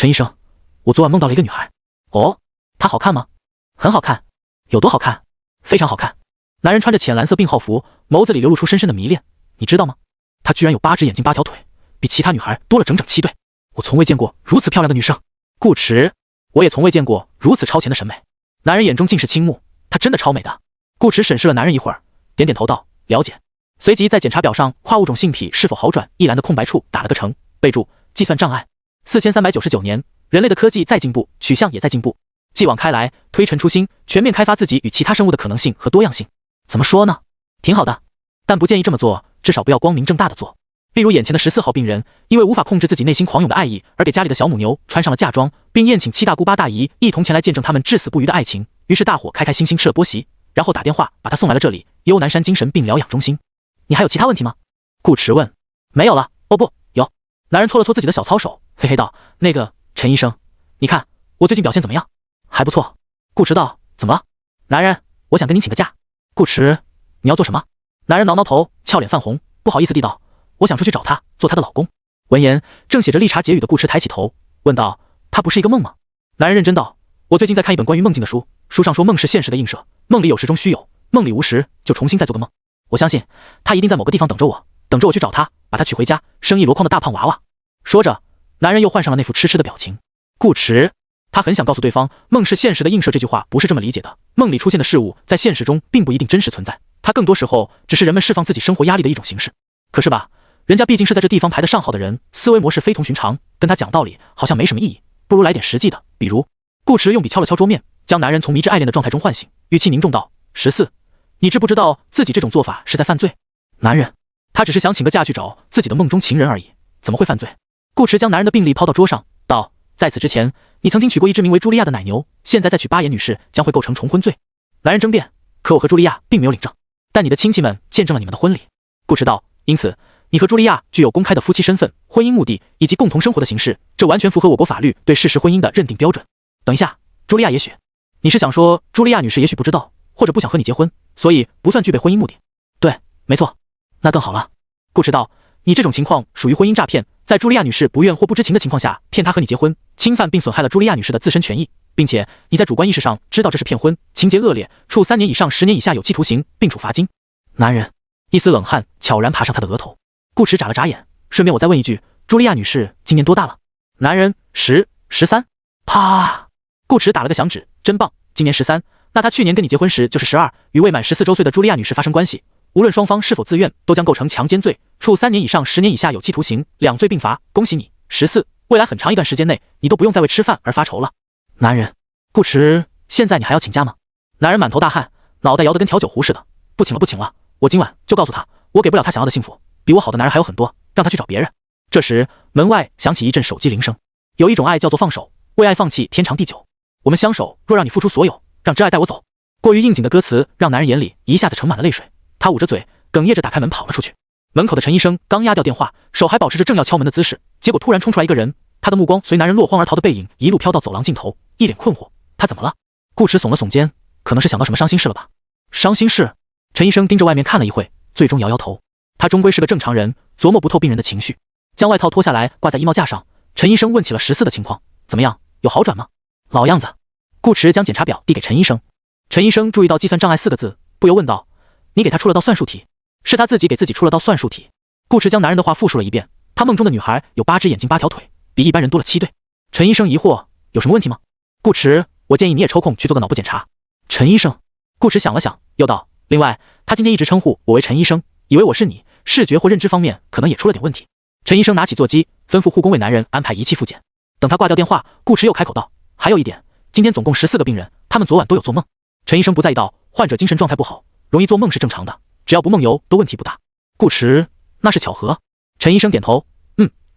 陈医生，我昨晚梦到了一个女孩。哦，她好看吗？很好看。有多好看？非常好看。男人穿着浅蓝色病号服，眸子里流露出深深的迷恋。你知道吗？她居然有8只眼睛8条腿，比其他女孩多了整整7对。我从未见过如此漂亮的女生。顾驰，我也从未见过如此超前的审美。男人眼中尽是倾慕，她真的超美的。顾驰审视了男人一会儿，点点头道：了解。随即在检查表上跨物种性体是否好转一栏的空白处打了个乘，备注：计算障碍。4399年，人类的科技在进步，取向也在进步。继往开来，推陈出新，全面开发自己与其他生物的可能性和多样性。怎么说呢？挺好的，但不建议这么做，至少不要光明正大的做。例如眼前的14号病人，因为无法控制自己内心狂涌的爱意，而给家里的小母牛穿上了嫁妆，并宴请7大姑8大姨一同前来见证他们至死不渝的爱情。于是大伙开心吃了波席，然后打电话把他送来了这里，幽南山精神病疗养中心。你还有其他问题吗？顾驰问。没有了。哦不，有。男人搓了搓自己的小操手，嘿嘿道：那个陈医生，你看我最近表现怎么样？还不错。顾驰道：怎么了？男人，我想跟你请个假。顾驰，你要做什么？男人挠挠头，俏脸泛红，不好意思地道：我想出去找她，做她的老公。闻言，正写着立察结语的顾驰抬起头，问道：她不是一个梦吗？男人认真道：我最近在看一本关于梦境的书，书上说梦是现实的映射，梦里有时终须有，梦里无时就重新再做个梦。我相信她一定在某个地方等着我，等着我去找她，把她娶回家，生一箩筐的大胖娃娃。说着，男人又换上了那副痴痴的表情。顾驰，他很想告诉对方，梦是现实的映射这句话不是这么理解的，梦里出现的事物在现实中并不一定真实存在，它更多时候只是人们释放自己生活压力的一种形式。可是吧，人家毕竟是在这地方排得上号的人，思维模式非同寻常，跟他讲道理好像没什么意义，不如来点实际的，比如。顾驰用笔敲了敲桌面，将男人从迷之爱恋的状态中唤醒，语气凝重道：14，你知不知道自己这种做法是在犯罪？男人，他只是想请个假去找自己的梦中情人而已，怎么会犯罪？顾驰将男人的病历抛到桌上，道：在此之前，你曾经娶过一只名为茱莉亚的奶牛，现在再娶巴颜女士将会构成重婚罪。男人争辩：可我和茱莉亚并没有领证，但你的亲戚们见证了你们的婚礼。顾驰道：因此，你和茱莉亚具有公开的夫妻身份、婚姻目的以及共同生活的形式，这完全符合我国法律对事实婚姻的认定标准。等一下，茱莉亚也许，你是想说茱莉亚女士也许不知道，或者不想和你结婚，所以不算具备婚姻目的？对，没错。那更好了。顾驰道：你这种情况属于婚姻诈骗，在茱莉亚女士不愿或不知情的情况下骗她和你结婚，侵犯并损害了茱莉亚女士的自身权益，并且你在主观意识上知道这是骗婚，情节恶劣，处3年以上10年以下有期徒刑，并处罚金。男人一丝冷汗悄然爬上他的额头。顾驰眨了眨眼，顺便我再问一句，茱莉亚女士今年多大了？男人13。啪！顾驰打了个响指，真棒，今年13，那他去年跟你结婚时就是12，与未满14周岁的茱莉亚女士发生关系，无论双方是否自愿，都将构成强奸罪，处3年以上10年以下有期徒刑，2罪并罚。恭喜你，14，未来很长一段时间内，你都不用再为吃饭而发愁了。男人，顾驰，现在你还要请假吗？男人满头大汗，脑袋摇得跟调酒壶似的。不请了，不请了，我今晚就告诉他，我给不了他想要的幸福，比我好的男人还有很多，让他去找别人。这时，门外响起一阵手机铃声。有一种爱叫做放手，为爱放弃天长地久。我们相守，若让你付出所有，让真爱带我走。过于应景的歌词让男人眼里一下子盛满了泪水，他捂着嘴，哽咽着打开门跑了出去。门口的陈医生刚压掉电话，手还保持着正要敲门的姿势，结果突然冲出来一个人，他的目光随男人落荒而逃的背影一路飘到走廊尽头，一脸困惑。他怎么了？顾驰耸了耸肩，可能是想到什么伤心事了吧。伤心事？陈医生盯着外面看了一会，最终摇摇头。他终归是个正常人，琢磨不透病人的情绪。将外套脱下来挂在衣帽架上，陈医生问起了14的情况，怎么样，有好转吗？老样子。顾驰将检查表递给陈医生。陈医生注意到计算障碍4个字，不由问道：你给他出了道算术题？是他自己给自己出了道算术题。顾驰将男人的话复述了一遍，他梦中的女孩有8只眼睛8条腿，比一般人多了7对。陈医生疑惑，有什么问题吗？顾驰，我建议你也抽空去做个脑部检查。陈医生。顾驰想了想，又道：另外，他今天一直称呼我为陈医生，以为我是你，视觉或认知方面可能也出了点问题。陈医生拿起座机，吩咐护工为男人安排仪器复检。等他挂掉电话，顾驰又开口道：还有一点，今天总共14个病人，他们昨晚都有做梦。陈医生不在意道：患者精神状态不好，容易做梦是正常的，只要不梦游都问题不大。顾驰，那是巧合？陈医生点头，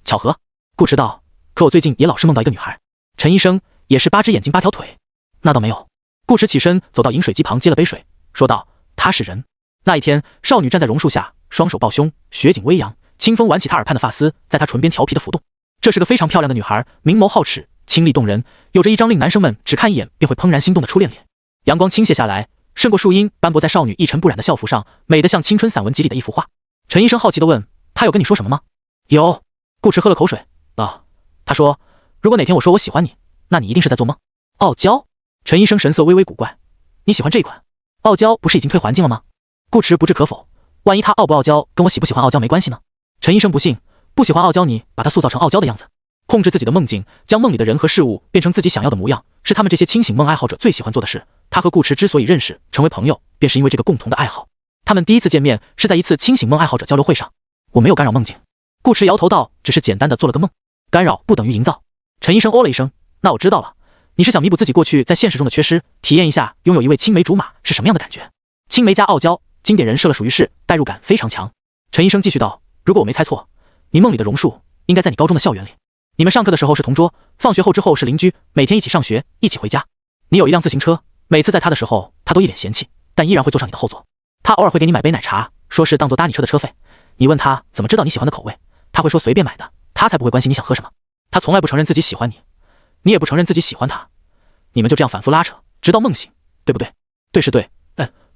巧合。顾驰道：可我最近也老是梦到一个女孩。陈医生，也是8只眼睛8条腿？那倒没有。顾驰起身走到饮水机旁接了杯水，说道：她是人。那一天，少女站在榕树下，双手抱胸，雪景微扬，清风挽起她耳畔的发丝，在她唇边调皮的浮动。这是个非常漂亮的女孩，明眸皓齿，清丽动人，有着一张令男生们只看一眼便会怦然心动的初恋脸。阳光倾泻下来，渗过树荫，斑驳在少女一尘不染的校服上，美得像青春散文集里的一幅画。陈医生好奇地问：她有跟你说什么吗？有。顾驰喝了口水，他说如果哪天我说我喜欢你，那你一定是在做梦。傲娇？陈医生神色微微古怪，你喜欢这一款？傲娇不是已经退环境了吗？顾迟不置可否，万一他傲不傲娇跟我喜不喜欢傲娇没关系呢？陈医生不信，不喜欢傲娇你把他塑造成傲娇的样子，控制自己的梦境，将梦里的人和事物变成自己想要的模样，是他们这些清醒梦爱好者最喜欢做的事。他和顾迟之所以认识成为朋友，便是因为这个共同的爱好。他们第一次见面是在一次清醒梦爱好者交流会上。我没有干扰梦境。顾迟摇头道，只是简单的做了个梦，干扰不等于营造。陈医生哦了一声，那我知道了，你是想弥补自己过去在现实中的缺失，体验一下拥有一位青梅竹马是什么样的感觉。青梅加傲娇，经典人设了属于是，代入感非常强。陈医生继续道，如果我没猜错，你梦里的榕树应该在你高中的校园里，你们上课的时候是同桌，放学后之后是邻居，每天一起上学，一起回家。你有一辆自行车，每次载他的时候，他都一脸嫌弃，但依然会坐上你的后座。他偶尔会给你买杯奶茶，说是当做搭你车的车费。你问他怎么知道你喜欢的口味，他会说随便买的，他才不会关心你想喝什么。他从来不承认自己喜欢你，你也不承认自己喜欢他，你们就这样反复拉扯，直到梦醒，对不对？对是对，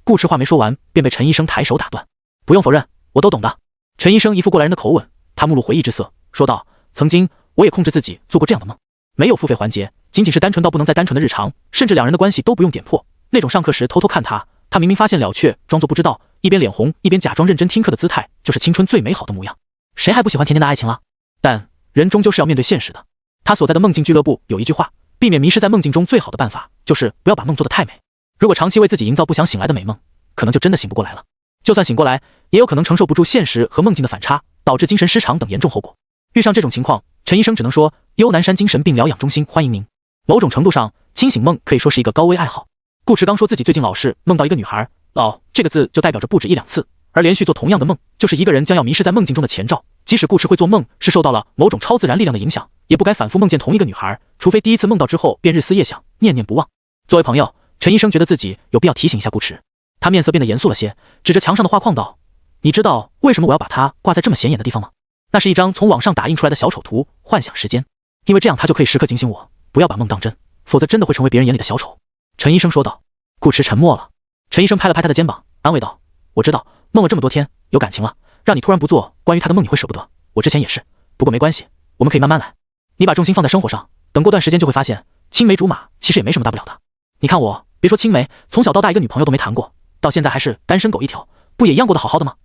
顾迟话没说完，便被陈医生抬手打断。不用否认，我都懂的。陈医生一副过来人的口吻，他目露回忆之色，说道，曾经我也控制自己做过这样的梦，没有付费环节，仅仅是单纯到不能再单纯的日常，甚至两人的关系都不用点破。那种上课时偷偷看他明明发现了却装作不知道，一边脸红一边假装认真听课的姿态，就是青春最美好的模样。谁还不喜欢甜甜的爱情了？但人终究是要面对现实的。他所在的梦境俱乐部有一句话，避免迷失在梦境中最好的办法，就是不要把梦做得太美。如果长期为自己营造不想醒来的美梦，可能就真的醒不过来了。就算醒过来，也有可能承受不住现实和梦境的反差，导致精神失常等严重后果。遇上这种情况，陈医生只能说，幽南山精神病疗养中心欢迎您。某种程度上，清醒梦可以说是一个高危爱好。顾迟刚说自己最近老是梦到一个女孩，老这个字就代表着不止一两次，而连续做同样的梦，就是一个人将要迷失在梦境中的前兆。即使顾迟会做梦是受到了某种超自然力量的影响，也不该反复梦见同一个女孩，除非第一次梦到之后便日思夜想，念念不忘。作为朋友，陈医生觉得自己有必要提醒一下顾迟。他面色变得严肃了些，指着墙上的画框道，你知道为什么我要把它挂在这么显眼的地方吗？那是一张从网上打印出来的小丑图，幻想时间，因为这样他就可以时刻警醒我，不要把梦当真，否则真的会成为别人眼里的小丑。陈医生说道。顾迟沉默了。陈医生拍了拍他的肩膀，安慰道，我知道梦了这么多天有感情了，让你突然不做关于他的梦你会舍不得，我之前也是，不过没关系，我们可以慢慢来。你把重心放在生活上，等过段时间就会发现青梅竹马其实也没什么大不了的。你看我，别说青梅，从小到大一个女朋友都没谈过，到现在还是单身狗一条，不也一样过得好好的吗？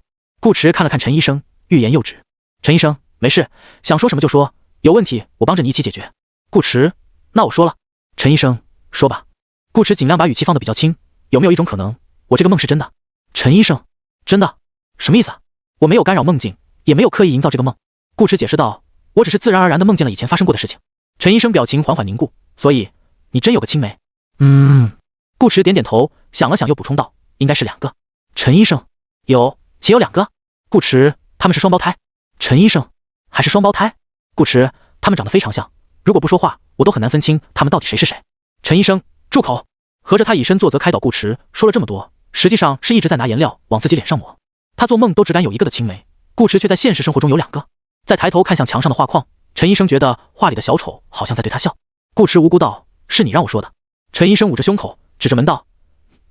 顾迟看了看陈医生，欲言又止。陈医生，没事，想说什么就说，有问题我帮着你一起解决。顾迟，那我说了。陈医生，说吧。顾迟尽量把语气放得比较轻，有没有一种可能，我这个梦是真的？陈医生，真的？什么意思啊？我没有干扰梦境，也没有刻意营造这个梦。顾迟解释道，我只是自然而然地梦见了以前发生过的事情。陈医生表情缓缓凝固，所以你真有个青梅？顾迟点点头，想了想又补充道，应该是2个。陈医生，有，且有2个。顾迟，他们是双胞胎。陈医生，还是双胞胎？顾迟，他们长得非常像，如果不说话，我都很难分清他们到底谁是谁。陈医生，住口！合着他以身作则开导顾迟，说了这么多，实际上是一直在拿颜料往自己脸上抹。他做梦都只敢有1个的青梅，顾迟却在现实生活中有2个。再抬头看向墙上的画框，陈医生觉得画里的小丑好像在对他笑。顾迟无辜道，是你让我说的。陈医生捂着胸口，指着门道，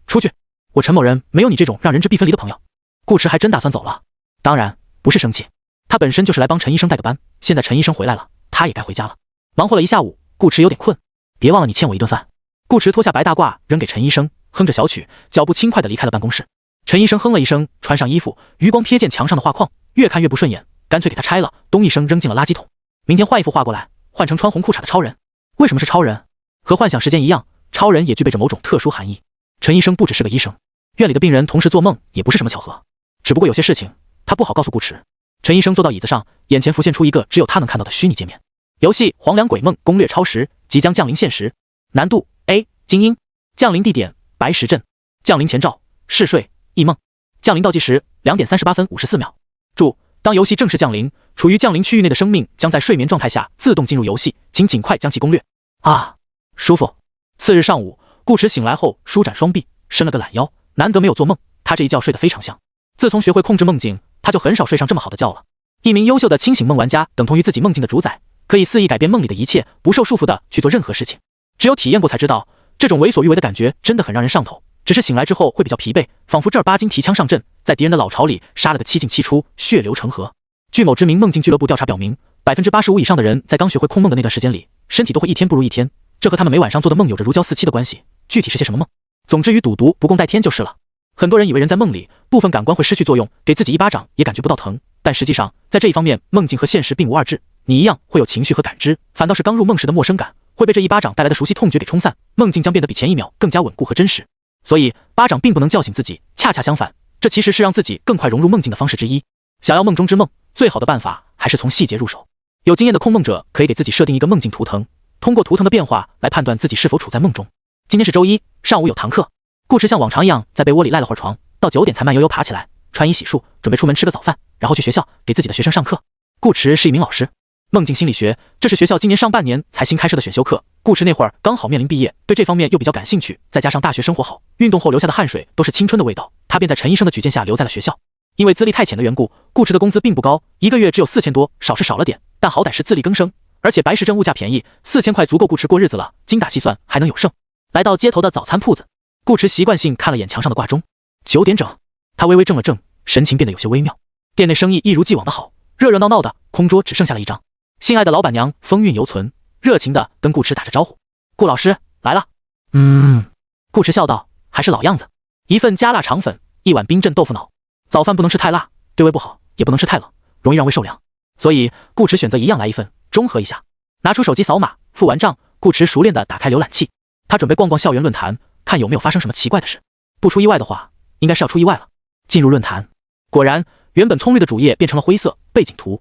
出去，我陈某人没有你这种让人质必分离的朋友。顾迟还真打算走了，当然不是生气，他本身就是来帮陈医生带个班，现在陈医生回来了，他也该回家了。忙活了一下午，顾迟有点困，别忘了你欠我一顿饭。顾迟脱下白大褂扔给陈医生，哼着小曲，脚步轻快地离开了办公室。陈医生哼了一声，穿上衣服，余光瞥见墙上的画框，越看越不顺眼，干脆给他拆了，咚一声扔进了垃圾桶。明天换一幅画过来，换成穿红裤衩的超人。为什么是超人？和幻想时间一样，超人也具备着某种特殊含义。陈医生不只是个医生，院里的病人同时做梦也不是什么巧合，只不过有些事情他不好告诉顾迟。陈医生坐到椅子上，眼前浮现出一个只有他能看到的虚拟界面。游戏《黄粱鬼梦攻略超时》即将降临现实，难度 A 精英，降临地点白石镇，降临前兆嗜睡异梦，降临倒计时2点38分54秒。注：当游戏正式降临，处于降临区域内的生命将在睡眠状态下自动进入游戏，请尽快将其攻略。啊，舒服。次日上午，顾迟醒来后舒展双臂，伸了个懒腰，难得没有做梦，他这一觉睡得非常香。自从学会控制梦境，他就很少睡上这么好的觉了。一名优秀的清醒梦玩家等同于自己梦境的主宰，可以肆意改变梦里的一切，不受束缚的去做任何事情。只有体验过才知道，这种为所欲为的感觉真的很让人上头。只是醒来之后会比较疲惫，仿佛正儿八经提枪上阵，在敌人的老巢里杀了个七进七出，血流成河。据某知名梦境俱乐部调查表明，85%以上的人在刚学会控梦的那段时间里，身体都会一天不如一天，这和他们每晚上做的梦有着如胶似漆的关系。具体是些什么梦？总之与赌毒不共戴天就是了。很多人以为人在梦里，部分感官会失去作用，给自己一巴掌也感觉不到疼，但实际上在这一方面，梦境和现实并无二致。你一样会有情绪和感知，反倒是刚入梦时的陌生感会被这一巴掌带来的熟悉痛觉给冲散，梦境将变得比前一秒更加稳固和真实。所以巴掌并不能叫醒自己，恰恰相反，这其实是让自己更快融入梦境的方式之一。想要梦中之梦，最好的办法还是从细节入手。有经验的控梦者可以给自己设定一个梦境图腾，通过图腾的变化来判断自己是否处在梦中。今天是周一，上午有堂课，顾迟像往常一样在被窝里赖了会儿床，到9点才慢悠悠爬起来，穿衣洗漱，准备出门吃个早饭，然后去学校给自己的学生上课。顾迟是一名老师，梦境心理学，这是学校今年上半年才新开设的选修课。顾迟那会儿刚好面临毕业，对这方面又比较感兴趣，再加上大学生活好，运动后留下的汗水都是青春的味道，他便在陈医生的举荐下留在了学校。因为资历太浅的缘故，顾迟的工资并不高，一个月只有4000多，少是少了点，但好歹是自力更生，而且白石镇物价便宜，4000块足够顾迟过日子了，精打细算还能有剩。来到街头的早餐铺子，顾迟习惯性看了眼墙上的挂钟，9点整，他微微怔了怔，神情变得有些微妙。店内生意一如既往的好，热热闹闹的，空桌只剩下了一张。心爱的老板娘风韵犹存，热情的跟顾迟打着招呼：“顾老师来了。”顾迟笑道：“还是老样子，一份加辣肠粉，一碗冰镇豆腐脑。早饭不能吃太辣，对胃不好，也不能吃太冷，容易让胃受凉。所以顾迟选择一样来一份，中和一下。”拿出手机扫码，付完账，顾迟熟练的打开浏览器，他准备逛逛校园论坛，看有没有发生什么奇怪的事。不出意外的话，应该是要出意外了。进入论坛，果然原本葱绿的主页变成了灰色，背景图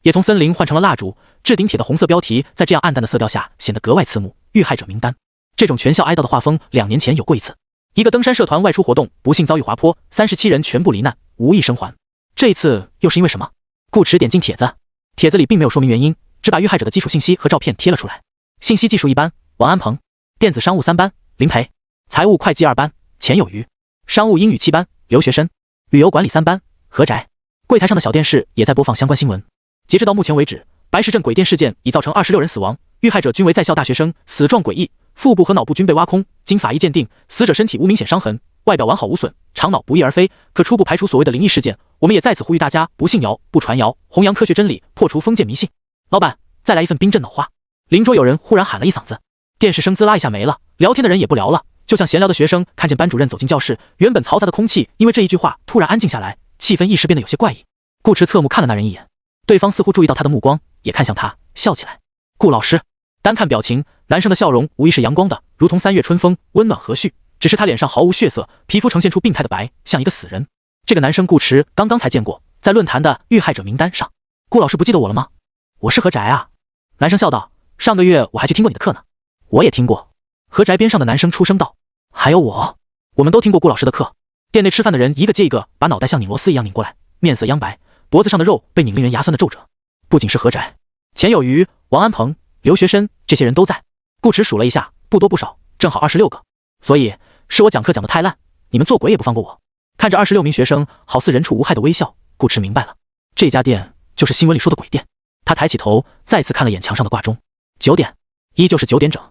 也从森林换成了蜡烛，置顶帖的红色标题在这样暗淡的色调下显得格外刺目。遇害者名单，这种全校哀悼的画风2年前有过一次。一个登山社团外出活动，不幸遭遇滑坡，37人全部罹难，无一生还。这一次又是因为什么？顾迟点进帖子，帖子里并没有说明原因，只把遇害者的基础信息和照片贴了出来。信息技术1班王安鹏，电子商务3班林培，财务会计2班钱有余，商务英语7班留学生，旅游管理3班何宅。柜台上的小电视也在播放相关新闻。截至到目前为止，白石镇鬼店事件已造成26人死亡，遇害者均为在校大学生，死状诡异，腹部和脑部均被挖空，经法医鉴定，死者身体无明显伤痕，外表完好无损，肠脑不翼而飞，可初步排除所谓的灵异事件。我们也在此呼吁大家不信谣不传谣，弘扬科学真理，破除封建迷信。老板，再来一份冰镇脑花。邻桌有人忽然喊了一嗓子，电视声滋啦一下没了，聊天的人也不聊了，就像闲聊的学生看见班主任走进教室，原本嘈杂的空气因为这一句话突然安静下来，气氛一时变得有些怪异。顾迟侧目看了那人一眼，对方似乎注意到他的目光，也看向他，笑起来。顾老师，单看表情，男生的笑容无疑是阳光的，如同3月春风，温暖和煦，只是他脸上毫无血色，皮肤呈现出病态的白，像一个死人。这个男生顾迟刚刚才见过，在论坛的遇害者名单上。顾老师不记得我了吗？我是何宅啊。男生笑道，上个月我还去听过你的课呢。我也听过。何宅边上的男生出声道，还有我们都听过顾老师的课。店内吃饭的人一个接一个把脑袋像拧螺丝一样拧过来，面色央白，脖子上的肉被拧令人牙酸的皱褶。不仅是何宅，钱有余、王安鹏、留学生这些人都在。顾迟数了一下，不多不少，正好26个。所以是我讲课讲得太烂，你们做鬼也不放过我。看着26名学生好似人畜无害的微笑，顾迟明白了，这家店就是新闻里说的鬼店。他抬起头，再次看了眼墙上的挂钟，9点，依旧是9点整。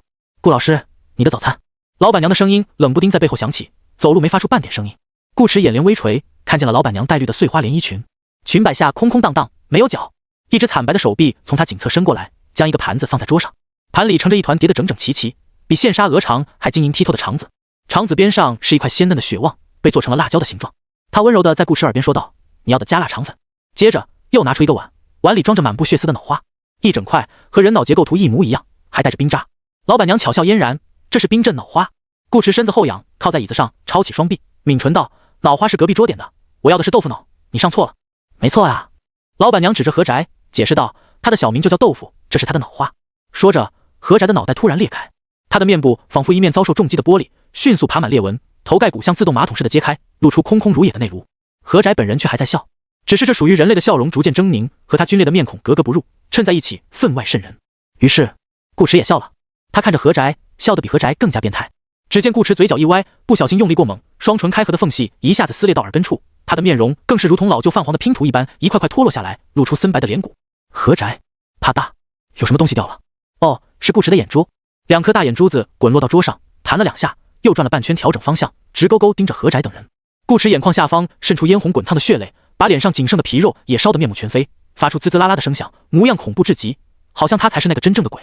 顾老师，你的早餐。老板娘的声音冷不丁在背后响起，走路没发出半点声音。顾迟眼帘微垂，看见了老板娘带绿的碎花连衣裙，裙摆下空空荡荡，没有脚，一只惨白的手臂从她颈侧伸过来，将一个盘子放在桌上，盘里盛着一团叠得整整齐齐，比现杀鹅肠还晶莹剔透的肠子，肠子边上是一块鲜嫩的血旺，被做成了辣椒的形状。她温柔地在顾迟耳边说道，你要的加辣肠粉。接着又拿出一个碗，碗里装着满布血丝的脑花，一整块和人脑结构图一模一样，还带着冰渣。老板娘巧笑嫣然，这是冰镇脑花。顾迟身子后仰，靠在椅子上，抄起双臂，抿唇道，脑花是隔壁桌点的，我要的是豆腐脑，你上错了。没错啊。老板娘指着何宅解释道，他的小名就叫豆腐，这是他的脑花。说着，何宅的脑袋突然裂开，他的面部仿佛一面遭受重击的玻璃，迅速爬满裂纹，头盖骨像自动马桶似的揭开，露出空空如也的内颅。何宅本人却还在笑，只是这属于人类的笑容逐渐狰狞，和他皲裂的面孔格格不入，衬在一起分外瘆人。于是顾迟也笑了，他看着何宅，笑得比何宅更加变态。只见顾迟嘴角一歪，不小心用力过猛，双唇开合的缝隙一下子撕裂到耳根处，他的面容更是如同老旧泛黄的拼图一般，一块块脱落下来，露出森白的脸骨。何宅，啪嗒，有什么东西掉了？哦，是顾迟的眼珠，2颗大眼珠子滚落到桌上，弹了2下，又转了半圈，调整方向，直勾勾盯着何宅等人。顾迟眼眶下方渗出嫣红滚烫的血泪，把脸上仅剩的皮肉也烧得面目全非，发出滋滋啦啦的声响，模样恐怖至极，好像他才是那个真正的鬼。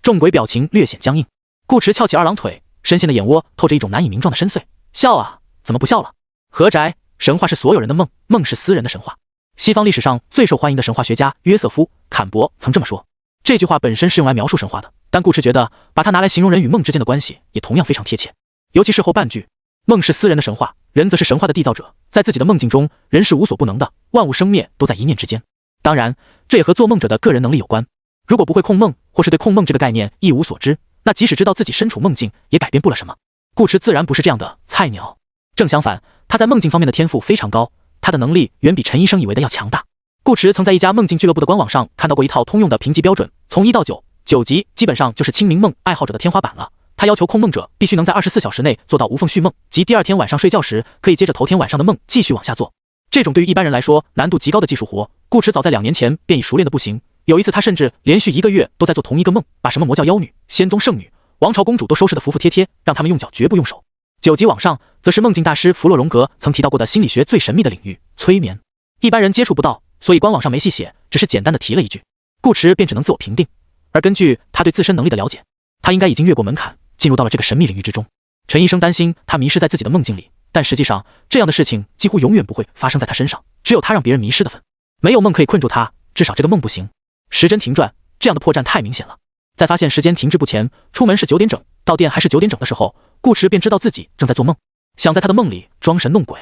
众鬼表情略显僵硬。顾驰翘起二郎腿，深陷的眼窝透着一种难以名状的深邃。笑啊，怎么不笑了？何宅，神话是所有人的梦，梦是私人的神话。西方历史上最受欢迎的神话学家约瑟夫·坎伯曾这么说。这句话本身是用来描述神话的，但顾驰觉得把它拿来形容人与梦之间的关系也同样非常贴切。尤其是后半句，梦是私人的神话，人则是神话的缔造者，在自己的梦境中，人是无所不能的，万物生灭都在一念之间。当然，这也和做梦者的个人能力有关。如果不会控梦，或是对控梦这个概念一无所知，那即使知道自己身处梦境，也改变不了什么。顾驰自然不是这样的菜鸟，正相反，他在梦境方面的天赋非常高，他的能力远比陈医生以为的要强大。顾驰曾在一家梦境俱乐部的官网上看到过一套通用的评级标准，从1到9，9级基本上就是清明梦爱好者的天花板了。他要求控梦者必须能在24小时内做到无缝续梦，即第二天晚上睡觉时可以接着头天晚上的梦继续往下做。这种对于一般人来说难度极高的技术活，顾驰早在2年前便已熟练的不行。有一次他甚至连续1个月都在做同一个梦，把什么魔教妖女、仙宗圣女、王朝公主都收拾得服服帖帖，让他们用脚绝不用手。9级往上则是梦境大师弗洛荣格曾提到过的心理学最神秘的领域——催眠，一般人接触不到，所以官网上没细写，只是简单的提了一句，顾驰便只能自我评定。而根据他对自身能力的了解，他应该已经越过门槛，进入到了这个神秘领域之中。陈医生担心他迷失在自己的梦境里，但实际上这样的事情几乎永远不会发生在他身上，只有他让别人迷失的份。没有梦可以困住他，至少这个梦不行。时针停转，这样的破绽太明显了。在发现时间停滞不前，出门是9点整，到店还是9点整的时候，顾驰便知道自己正在做梦，想在他的梦里装神弄鬼，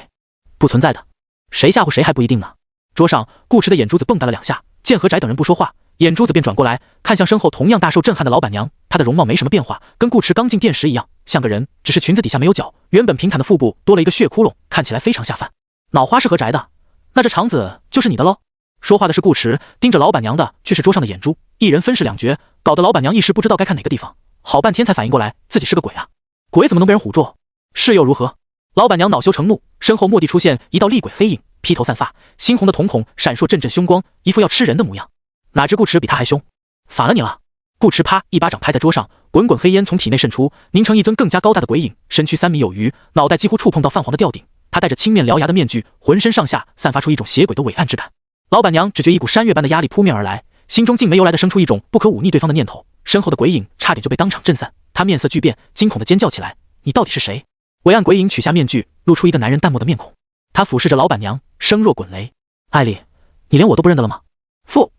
不存在的，谁吓唬谁还不一定呢。桌上，顾驰的眼珠子蹦跶了2下，见何宅等人不说话，眼珠子便转过来看向身后同样大受震撼的老板娘。她的容貌没什么变化，跟顾驰刚进店时一样，像个人，只是裙子底下没有脚，原本平坦的腹部多了一个血窟窿，看起来非常下饭。脑花是何宅的，那这肠子就是你的喽？说话的是顾驰，盯着老板娘的却是桌上的眼珠，一人分饰2角，搞得老板娘一时不知道该看哪个地方，好半天才反应过来自己是个鬼啊！鬼怎么能被人唬住？是又如何？老板娘恼羞成怒，身后蓦地出现一道厉鬼黑影，披头散发，猩红的瞳孔闪烁阵阵凶光，一副要吃人的模样。哪知顾驰比他还凶，反了你了！顾驰啪一巴掌拍在桌上，滚滚黑烟从体内渗出，凝成一尊更加高大的鬼影，身躯3米有余，脑袋几乎触碰到泛黄的吊顶。他戴着青面獠牙的面具，浑身上下散发出一种邪鬼的伟岸之感。老板娘只觉一股山岳般的压力扑面而来，心中竟没由来的生出一种不可忤逆对方的念头。身后的鬼影差点就被当场震散，他面色巨变，惊恐地尖叫起来：“你到底是谁？”伟岸鬼影取下面具，露出一个男人淡漠的面孔。他俯视着老板娘，声若滚雷：“艾丽，你连我都不认得了吗？”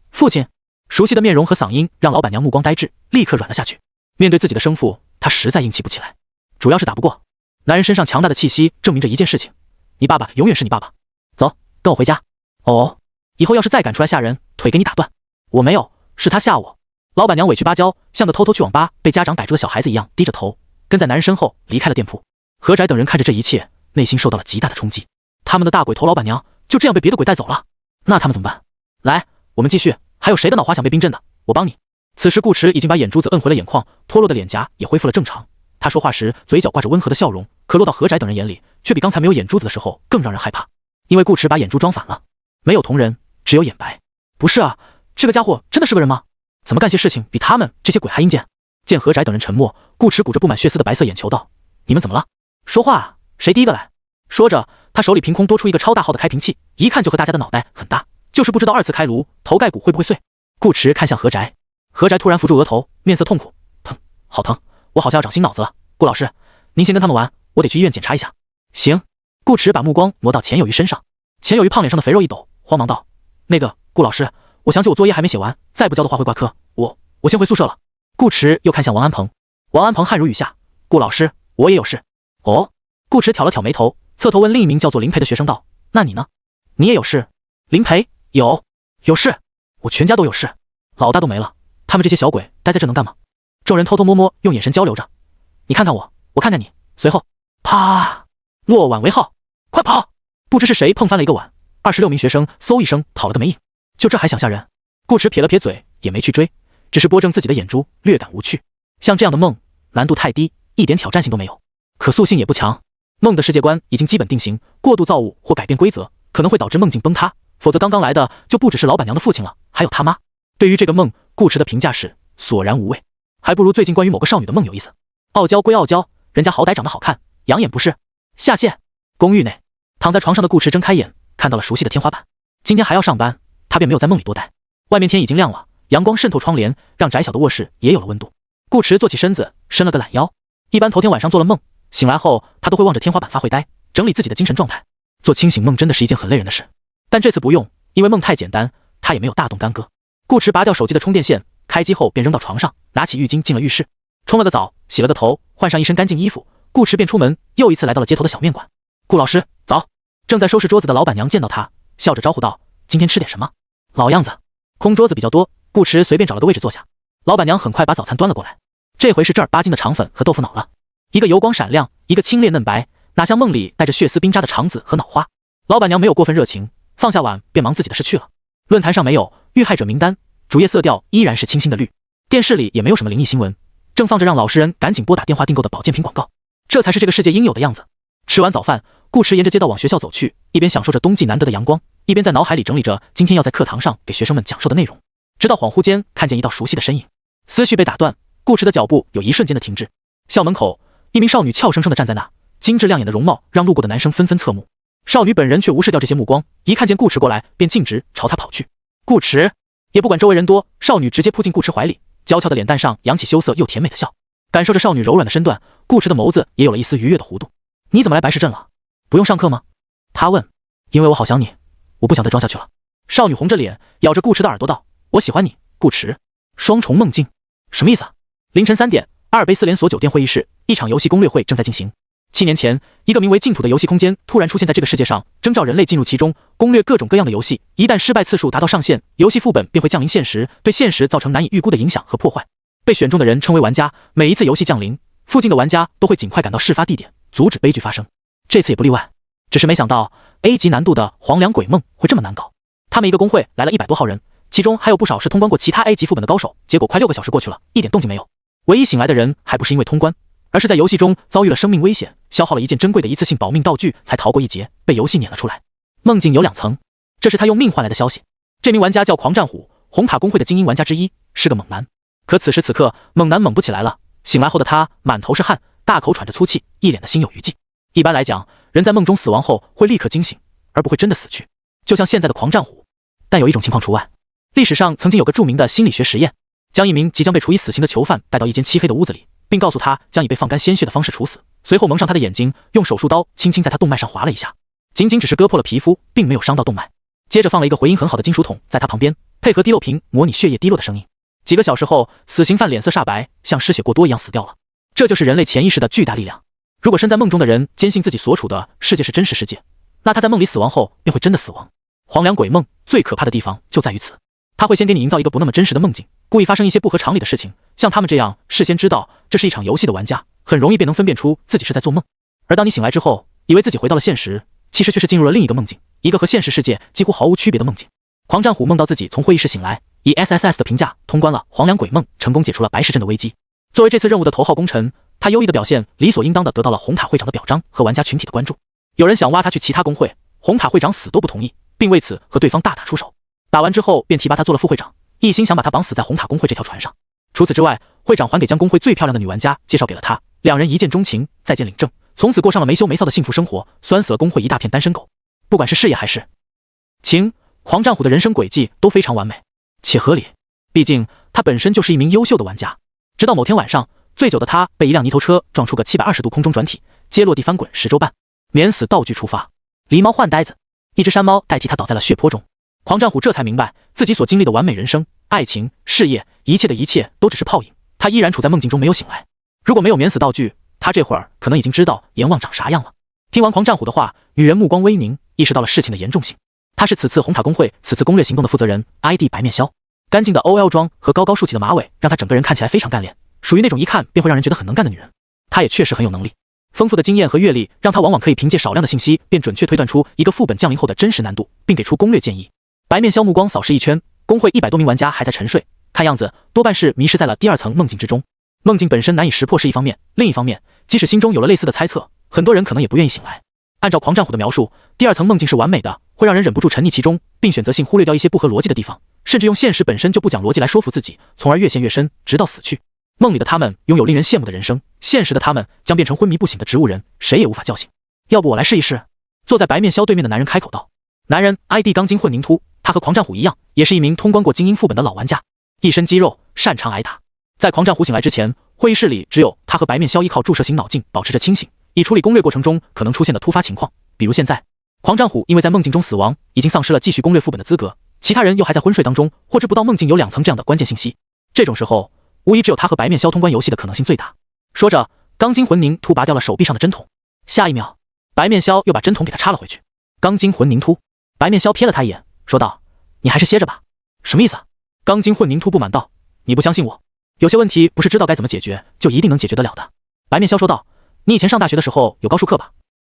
父亲。熟悉的面容和嗓音让老板娘目光呆滞，立刻软了下去。面对自己的生父，他实在硬气不起来，主要是打不过。男人身上强大的气息证明着一件事情：你爸爸永远是你爸爸。走，跟我回家。哦，以后要是再敢出来吓人，腿给你打断。我没有，是他吓我。老板娘委屈巴交，像个偷偷去网吧被家长逮住的小孩子一样，低着头跟在男人身后离开了店铺。何宅等人看着这一切，内心受到了极大的冲击。他们的大鬼头老板娘就这样被别的鬼带走了，那他们怎么办？来，我们继续。还有谁的脑花想被冰镇的？我帮你。此时顾驰已经把眼珠子摁回了眼眶，脱落的脸颊也恢复了正常。他说话时嘴角挂着温和的笑容，可落到何宅等人眼里，却比刚才没有眼珠子的时候更让人害怕。因为顾驰把眼珠装反了，没有瞳仁，只有眼白。不是啊，这个家伙真的是个人吗？怎么干些事情比他们这些鬼还阴间？见何宅等人沉默，顾驰鼓着布满血丝的白色眼球道：“你们怎么了？说话啊，谁第一个来？”说着，他手里凭空多出一个超大号的开瓶器，一看就和大家的脑袋很大。就是不知道2次开颅头盖骨会不会碎。顾驰看向何宅，何宅突然扶住额头，面色痛苦，疼，好疼，我好像要长新脑子了。顾老师，您先跟他们玩，我得去医院检查一下。行。顾驰把目光挪到钱有余身上，钱有余胖脸上的肥肉一抖，慌忙道：“那个顾老师，我想起我作业还没写完，再不交的话会挂科，我先回宿舍了。”顾驰又看向王安鹏，王安鹏汗如雨下：“顾老师，我也有事。”哦。顾驰挑了挑眉头，侧头问另一名叫做林培的学生道：“那你呢？你也有事？”林培：“有事，我全家都有事，老大都没了，他们这些小鬼待在这能干嘛？”众人偷偷摸摸用眼神交流着，你看看我，我看看你。随后，啪，落碗为号，快跑！不知是谁碰翻了一个碗，26名学生嗖一声跑了个没影。就这还想吓人？顾驰撇了撇嘴，也没去追，只是拨正自己的眼珠，略感无趣。像这样的梦，难度太低，一点挑战性都没有，可塑性也不强。梦的世界观已经基本定型，过度造物或改变规则，可能会导致梦境崩塌。否则刚刚来的就不只是老板娘的父亲了，还有他妈。对于这个梦，顾驰的评价是索然无味，还不如最近关于某个少女的梦有意思。傲娇归傲娇，人家好歹长得好看，养眼不是？下线。公寓内，躺在床上的顾驰睁开眼，看到了熟悉的天花板。今天还要上班，他便没有在梦里多待。外面天已经亮了，阳光渗透窗帘，让窄小的卧室也有了温度。顾池坐起身子，伸了个懒腰。一般头天晚上做了梦，醒来后他都会望着天花板发会呆，整理自己的精神状态。做清醒梦真的是一件很累人的事，但这次不用，因为梦太简单，他也没有大动干戈。顾池拔掉手机的充电线，开机后便扔到床上，拿起浴巾进了浴室，冲了个澡，洗了个头，换上一身干净衣服，顾池便出门，又一次来到了街头的小面馆。顾老师早。正在收拾桌子的老板娘见到他，笑着招呼道：今天吃点什么？老样子。空桌子比较多，顾池随便找了个位置坐下。老板娘很快把早餐端了过来，这回是正儿八经的肠粉和豆腐脑了，一个油光闪亮，一个清冽嫩白，哪像梦里带着血丝冰渣的肠子和脑花。老板娘没有过分热情，放下碗便忙自己的事去了。论坛上没有遇害者名单，主页色调依然是清新的绿，电视里也没有什么灵异新闻，正放着让老实人赶紧拨打电话订购的保健品广告，这才是这个世界应有的样子。吃完早饭，顾池沿着街道往学校走去，一边享受着冬季难得的阳光，一边在脑海里整理着今天要在课堂上给学生们讲授的内容。直到恍惚间看见一道熟悉的身影，思绪被打断，顾池的脚步有一瞬间的停滞。校门口，一名少女俏生生地站在那，精致亮眼的容貌让路过的男生纷纷侧目。少女本人却无视掉这些目光，一看见顾池过来，便径直朝他跑去。顾池也不管周围人多，少女直接扑进顾池怀里，娇俏的脸蛋上扬起羞涩又甜美的笑。感受着少女柔软的身段，顾池的眸子也有了一丝愉悦的弧度。你怎么来白石镇了？不用上课吗？他问。因为我好想你，我不想再装下去了。少女红着脸，咬着顾池的耳朵道：我喜欢你，顾池。双重梦境，什么意思啊？凌晨3点，阿尔卑斯连锁酒店会议室，一场游戏攻略会正在进行。7年前，一个名为净土的游戏空间突然出现在这个世界上，征召人类进入其中，攻略各种各样的游戏。一旦失败次数达到上限，游戏副本便会降临现实，对现实造成难以预估的影响和破坏。被选中的人称为玩家，每一次游戏降临，附近的玩家都会尽快赶到事发地点，阻止悲剧发生。这次也不例外，只是没想到 A 级难度的黄粱鬼梦会这么难搞。他们一个工会来了100多号人，其中还有不少是通关过其他 A 级副本的高手，结果快6个小时过去了，一点动静没有。唯一醒来的人还不是因为通关，而是在游戏中遭遇了生命危险，消耗了一件珍贵的一次性保命道具才逃过一劫，被游戏撵了出来。梦境有2层，这是他用命换来的消息。这名玩家叫狂战虎，红塔公会的精英玩家之一，是个猛男。可此时此刻，猛男猛不起来了。醒来后的他满头是汗，大口喘着粗气，一脸的心有余悸。一般来讲，人在梦中死亡后会立刻惊醒，而不会真的死去，就像现在的狂战虎。但有一种情况除外，历史上曾经有个著名的心理学实验，将一名即将被处以死刑的囚犯带到一间漆黑的屋子里，并告诉他将以被放干鲜血的方式处死，随后蒙上他的眼睛，用手术刀轻轻在他动脉上划了一下，仅仅只是割破了皮肤，并没有伤到动脉。接着放了一个回音很好的金属桶在他旁边，配合滴漏瓶模拟血液滴落的声音。几个小时后，死刑犯脸色煞白，像失血过多一样死掉了。这就是人类潜意识的巨大力量。如果身在梦中的人坚信自己所处的世界是真实世界，那他在梦里死亡后便会真的死亡。黄粱鬼梦最可怕的地方就在于此，他会先给你营造一个不那么真实的梦境，故意发生一些不合常理的事情。像他们这样事先知道这是一场游戏的玩家，很容易便能分辨出自己是在做梦。而当你醒来之后，以为自己回到了现实，其实却是进入了另一个梦境，一个和现实世界几乎毫无区别的梦境。狂战虎梦到自己从会议室醒来，以 SSS 的评价通关了黄粱鬼梦，成功解除了白石镇的危机。作为这次任务的头号功臣，他优异的表现理所应当的得到了红塔会长的表彰和玩家群体的关注。有人想挖他去其他工会，红塔会长死都不同意，并为此和对方大打出手。打完之后便提拔他做了副会长，一心想把他绑死在红塔工会这条船上。除此之外，会长还给将工会最漂亮的女玩家介绍给了他，两人一见钟情，再见领证，从此过上了没羞没臊的幸福生活，酸死了工会一大片单身狗。不管是事业还是情，狂战虎的人生轨迹都非常完美且合理，毕竟他本身就是一名优秀的玩家。直到某天晚上，醉酒的他被一辆泥头车撞出个720度空中转体，接落地翻滚10周半，免死道具触发，狸猫换呆子，一只山猫代替他倒在了血泊中。狂战虎这才明白自己所经历的完美人生、爱情、事业，一切的一切都只是泡影，他依然处在梦境中没有醒来。如果没有免死道具，他这会儿可能已经知道阎王长啥样了。听完狂战虎的话，女人目光微凝，意识到了事情的严重性。她是此次红塔工会此次攻略行动的负责人 ，ID 白面鸮。干净的 OL 装和高高竖起的马尾，让她整个人看起来非常干练，属于那种一看便会让人觉得很能干的女人。她也确实很有能力，丰富的经验和阅历让她往往可以凭借少量的信息便准确推断出一个副本降临后的真实难度，并给出攻略建议。白面鸮目光扫视一圈，工会100多名玩家还在沉睡，看样子多半是迷失在了第2层梦境之中。梦境本身难以识破是一方面，另一方面，即使心中有了类似的猜测，很多人可能也不愿意醒来。按照狂战虎的描述，第2层梦境是完美的，会让人忍不住沉溺其中，并选择性忽略掉一些不合逻辑的地方，甚至用现实本身就不讲逻辑来说服自己，从而越陷越深，直到死去。梦里的他们拥有令人羡慕的人生，现实的他们将变成昏迷不醒的植物人，谁也无法叫醒。要不我来试一试？坐在白面鸮对面的男人开口道。男人 ID 钢筋混凝土，他和狂战虎一样，也是一名通关过精英副本的老玩家，一身肌肉，擅长挨打。在狂战虎醒来之前，会议室里只有他和白面鸮依靠注射型脑镜保持着清醒，以处理攻略过程中可能出现的突发情况。比如现在，狂战虎因为在梦境中死亡，已经丧失了继续攻略副本的资格，其他人又还在昏睡当中，或知不到梦境有2层这样的关键信息。这种时候，无疑只有他和白面鸮通关游戏的可能性最大。说着，钢筋魂凝突拔掉了手臂上的针筒，下一秒，白面鸮又把针筒给他插了回去。钢筋魂凝突，白面鸮瞥了他一眼，说道：“你还是歇着吧。”什么意思？钢筋混凝突不满道：“你不相信我？有些问题不是知道该怎么解决就一定能解决得了的。”白面鸮说道：“你以前上大学的时候有高数课吧？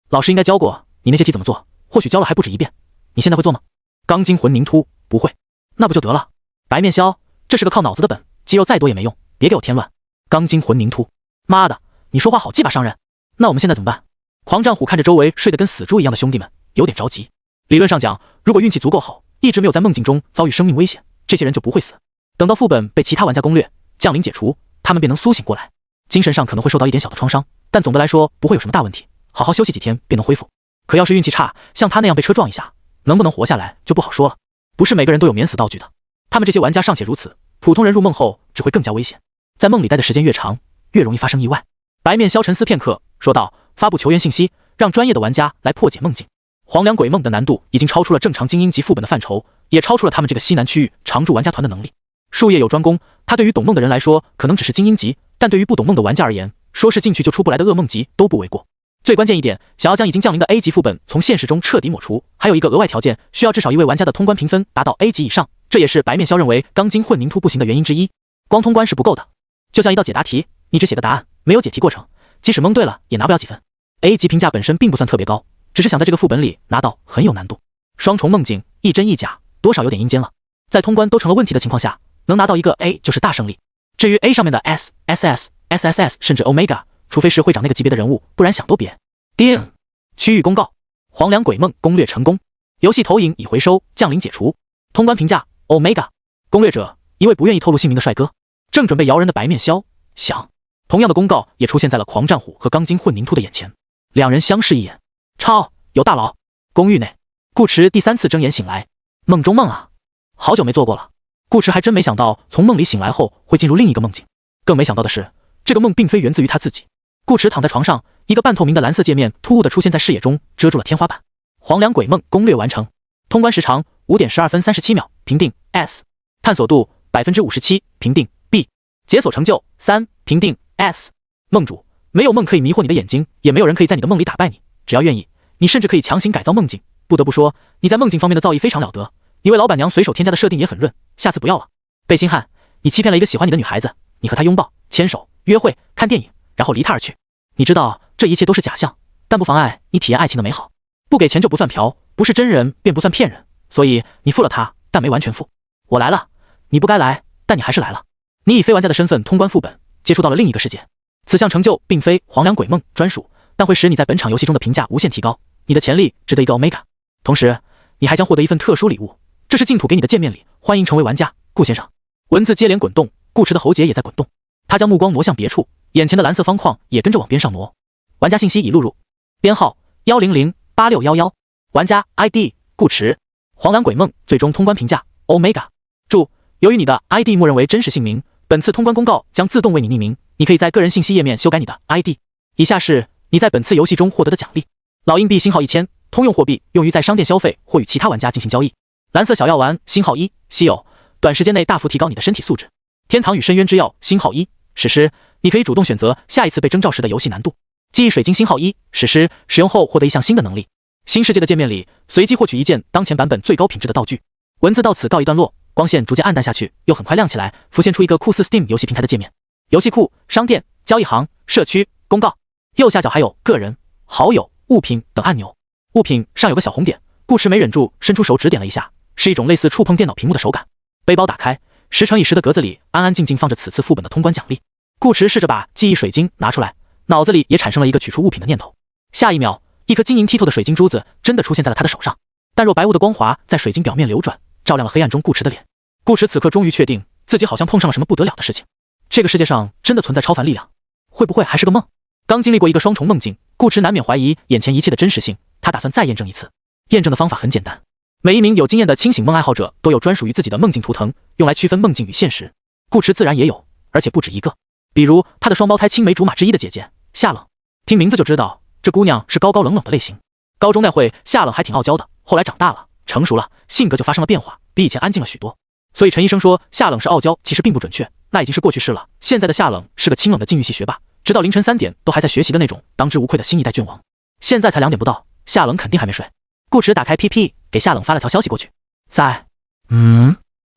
老师应该教过你那些题怎么做，或许教了还不止一遍。你现在会做吗？”钢筋混凝突不会，那不就得了？白面鸮，这是个靠脑子的本，肌肉再多也没用，别给我添乱。钢筋混凝突，妈的，你说话好鸡巴伤人。那我们现在怎么办？狂战虎看着周围睡得跟死猪一样的兄弟们，有点着急。理论上讲，如果运气足够好，一直没有在梦境中遭遇生命危险，这些人就不会死。等到副本被其他玩家攻略，将领解除，他们便能苏醒过来。精神上可能会受到一点小的创伤，但总的来说不会有什么大问题，好好休息几天便能恢复。可要是运气差，像他那样被车撞一下，能不能活下来就不好说了。不是每个人都有免死道具的，他们这些玩家尚且如此，普通人入梦后只会更加危险。在梦里待的时间越长，越容易发生意外。白面鸮沉思片刻，说道：“发布求援信息，让专业的玩家来破解梦境。黄粱鬼梦的难度已经超出了正常精英级副本的范畴，也超出了他们这个西南区域常驻玩家团的能力。术业有专攻，他对于懂梦的人来说可能只是精英级，但对于不懂梦的玩家而言，说是进去就出不来的噩梦级都不为过。最关键一点，想要将已经降临的 A 级副本从现实中彻底抹除，还有一个额外条件，需要至少一位玩家的通关评分达到 A 级以上，这也是白面鸮认为钢筋混凝突不行的原因之一。光通关是不够的，就像一道解答题，你只写个答案，没有解题过程，即使蒙对了也拿不了几分。A 级评价本身并不算特别高，只是想在这个副本里拿到很有难度。双重梦境，一真一假，多少有点阴间了。在通关都成了问题的情况下，能拿到一个 A 就是大胜利。至于 A 上面的 S、SS、SSS 甚至 Omega， 除非是会长那个级别的人物，不然想都别。叮！区域公告：黄粱鬼梦攻略成功，游戏投影已回收，将领解除。通关评价 Omega， 攻略者一位不愿意透露姓名的帅哥。正准备摇人的白面鸮响，同样的公告也出现在了狂战虎和钢筋混凝突的眼前。两人相视一眼，超有大佬。公寓内，顾池第3次睁眼醒来，梦中梦啊，好久没做过了。顾池还真没想到从梦里醒来后会进入另一个梦境，更没想到的是，这个梦并非源自于他自己。顾池躺在床上，一个半透明的蓝色界面突兀地出现在视野中，遮住了天花板。黄粱鬼梦攻略完成，通关时长5点12分37秒，评定 S， 探索度 57%， 评定 B， 解锁成就3，评定 S。 梦主，没有梦可以迷惑你的眼睛，也没有人可以在你的梦里打败你，只要愿意，你甚至可以强行改造梦境。不得不说，你在梦境方面的造诣非常了得，一位老板娘随手添加的设定也很润，下次不要了。背心汉，你欺骗了一个喜欢你的女孩子，你和她拥抱、牵手、约会、看电影，然后离她而去。你知道这一切都是假象，但不妨碍你体验爱情的美好。不给钱就不算嫖，不是真人便不算骗人，所以你付了他，但没完全付。我来了，你不该来，但你还是来了。你以非玩家的身份通关副本，接触到了另一个世界。此项成就并非黄粱鬼梦专属，但会使你在本场游戏中的评价无限提高，你的潜力值得一个 Omega。 同时你还将获得一份特殊礼物，这是净土给你的见面礼，欢迎成为玩家，顾先生。文字接连滚动，顾池的喉结也在滚动，他将目光挪向别处，眼前的蓝色方框也跟着往边上挪。玩家信息已录入，编号1008611，玩家 ID 顾池。黄粱鬼梦最终通关评价 Omega。 注：由于你的 ID 默认为真实姓名，本次通关公告将自动为你匿名，你可以在个人信息页面修改你的 ID。 以下是你在本次游戏中获得的奖励：老硬币星号1000，通用货币，用于在商店消费或与其他玩家进行交易；蓝色小药丸星号1，稀有，短时间内大幅提高你的身体素质；天堂与深渊之药星号1，史诗，你可以主动选择下一次被征召时的游戏难度；记忆水晶星号1，史诗，使用后获得一项新的能力。新世界的界面里随机获取一件当前版本最高品质的道具。文字到此告一段落，光线逐渐暗淡下去，又很快亮起来，浮现出一个酷似 Steam 游戏平台的界面。游戏库、商店、交易行、社区、公告，右下角还有个人、好友、物品等按钮。物品上有个小红点，顾池没忍住伸出手指点了一下，是一种类似触碰电脑屏幕的手感。背包打开，10×10的格子里安安静静放着此次副本的通关奖励。顾池试着把记忆水晶拿出来，脑子里也产生了一个取出物品的念头。下一秒，一颗晶莹剔透的水晶珠子真的出现在了他的手上，淡若白雾的光华在水晶表面流转，照亮了黑暗中顾池的脸。顾池此刻终于确定自己好像碰上了什么不得了的事情。这个世界上真的存在超凡力量，会不会还是个梦？刚经历过一个双重梦境，顾池难免怀疑眼前一切的真实性，他打算再验证一次。验证的方法很简单，每一名有经验的清醒梦爱好者都有专属于自己的梦境图腾，用来区分梦境与现实。顾池自然也有，而且不止一个。比如他的双胞胎青梅竹马之一的姐姐夏冷，听名字就知道这姑娘是高高冷冷的类型。高中那会夏冷还挺傲娇的，后来长大了成熟了，性格就发生了变化，比以前安静了许多。所以陈医生说夏冷是傲娇，其实并不准确，那已经是过去式了。现在的夏冷是个清冷的禁欲系学霸，直到凌晨3点都还在学习的那种当之无愧的新一代卷王。现在才2点不到，夏冷肯定还没睡。顾池打开 PP 给夏冷发了条消息过去，在。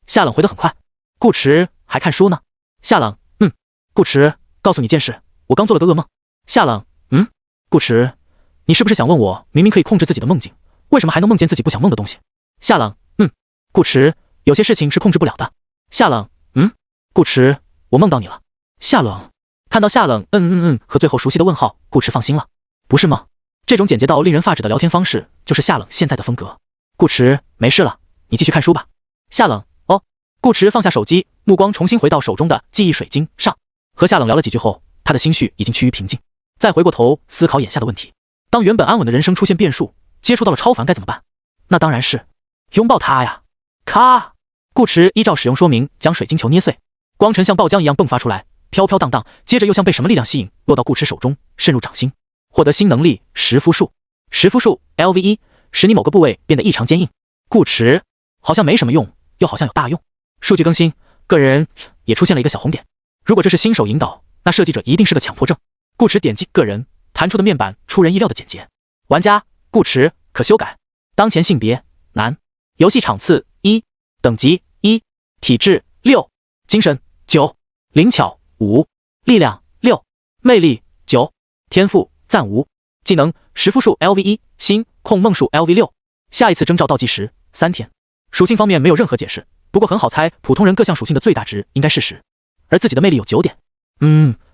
夏冷回得很快。顾池还看书呢。夏冷，顾池，告诉你件事，我刚做了个噩梦。夏冷，顾池，你是不是想问我，明明可以控制自己的梦境，为什么还能梦见自己不想梦的东西？夏冷，顾池，有些事情是控制不了的。夏冷，顾池，我梦到你了。夏冷，看到夏冷和最后熟悉的问号，顾池放心了。不是吗？这种简洁到令人发指的聊天方式，就是夏冷现在的风格。顾池，没事了，你继续看书吧。夏冷，顾池放下手机，目光重新回到手中的记忆水晶上。和夏冷聊了几句后，他的心绪已经趋于平静。再回过头思考眼下的问题，当原本安稳的人生出现变数，接触到了超凡该怎么办？那当然是拥抱他呀！咔！顾池依照使用说明将水晶球捏碎，光尘像爆浆一样迸发出来，飘飘荡荡，接着又像被什么力量吸引，落到顾池手中，渗入掌心。获得新能力十夫术，十夫术 LV1，使你某个部位变得异常坚硬。顾池好像没什么用，又好像有大用。数据更新，个人也出现了一个小红点。如果这是新手引导，那设计者一定是个强迫症。顾池点击个人，弹出的面板出人意料的简洁。玩家顾池，可修改。当前性别男，游戏场次1，等级1，体质6，精神9，灵巧5，力量6，魅力9，天赋暂无，技能十夫术 LV1，新控梦术 LV6，下一次征召倒计时3天。属性方面没有任何解释，不过很好猜，普通人各项属性的最大值应该是10，而自己的魅力有9点。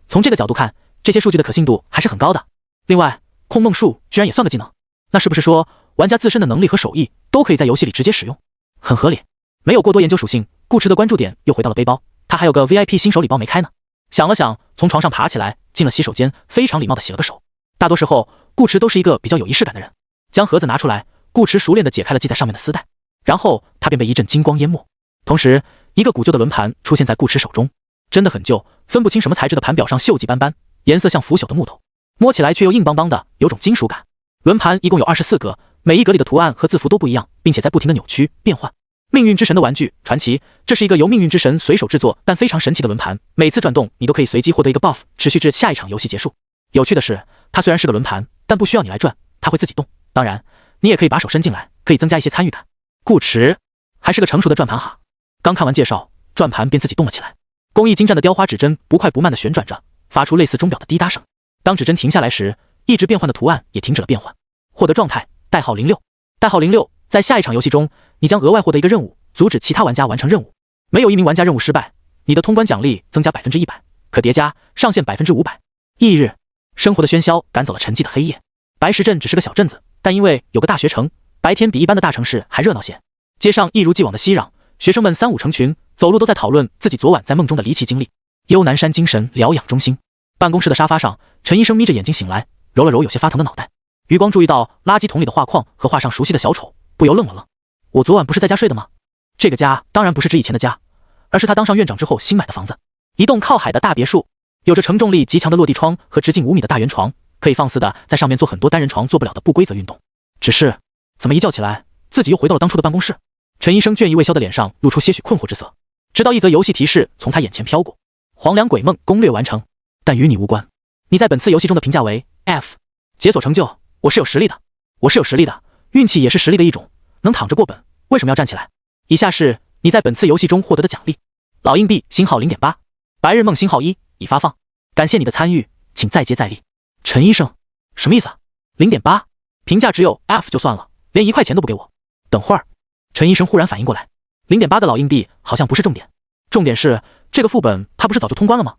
从这个角度看，这些数据的可信度还是很高的。另外，控梦术居然也算个技能，那是不是说玩家自身的能力和手艺都可以在游戏里直接使用？很合理。没有过多研究属性，顾池的关注点又回到了背包，他还有个 VIP 新手礼包没开呢。想了想，从床上爬起来，进了洗手间，非常礼貌地洗了个手。大多时候，顾池都是一个比较有仪式感的人。将盒子拿出来，顾池熟练地解开了系在上面的丝带，然后他便被一阵金光淹没。同时，一个古旧的轮盘出现在顾池手中，真的很旧，分不清什么材质的盘表上锈迹斑斑，颜色像腐朽的木头，摸起来却又硬邦邦的，有种金属感。轮盘一共有24格，每一格里的图案和字符都不一样，并且在不停的扭曲变换。命运之神的玩具传奇，这是一个由命运之神随手制作但非常神奇的轮盘，每次转动你都可以随机获得一个 buff， 持续至下一场游戏结束。有趣的是，它虽然是个轮盘，但不需要你来转，它会自己动。当然，你也可以把手伸进来，可以增加一些参与感。顾池还是个成熟的转盘哈。刚看完介绍，转盘便自己动了起来，工艺精湛的雕花指针不快不慢地旋转着，发出类似钟表的滴答声。当指针停下来时，一直变换的图案也停止了变换。获得状态代号06，代号06，在下一场游戏中，你将额外获得一个任务，阻止其他玩家完成任务。每有一名玩家任务失败，你的通关奖励增加100%，可叠加，上限500%。翌日，生活的喧嚣赶走了沉寂的黑夜。白石镇只是个小镇子，但因为有个大学城，白天比一般的大城市还热闹些。街上一如既往的熙攘，学生们3、5成群，走路都在讨论自己昨晚在梦中的离奇经历。幽南山精神疗养中心办公室的沙发上，陈医生眯着眼睛醒来，揉了揉有些发疼的脑袋。余光注意到垃圾桶里的画框和画上熟悉的小丑，不由愣了愣。我昨晚不是在家睡的吗？这个家当然不是指以前的家，而是他当上院长之后新买的房子，一栋靠海的大别墅，有着承重力极强的落地窗和直径5米的大圆床，可以放肆的在上面做很多单人床做不了的不规则运动。只是怎么一觉起来，自己又回到了当初的办公室？陈医生倦意未消的脸上露出些许困惑之色，直到一则游戏提示从他眼前飘过：黄粱鬼梦攻略完成，但与你无关。你在本次游戏中的评价为 F， 解锁成就。我是有实力的，我是有实力的，运气也是实力的一种，能躺着过本，为什么要站起来？以下是你在本次游戏中获得的奖励：老硬币星号 0.8， 白日梦星号1已发放，感谢你的参与，请再接再厉。陈医生，什么意思啊？ 0.8， 评价只有 F 就算了，连1块钱都不给我。等会儿，陈医生忽然反应过来， 0.8 个老硬币好像不是重点，重点是这个副本他不是早就通关了吗？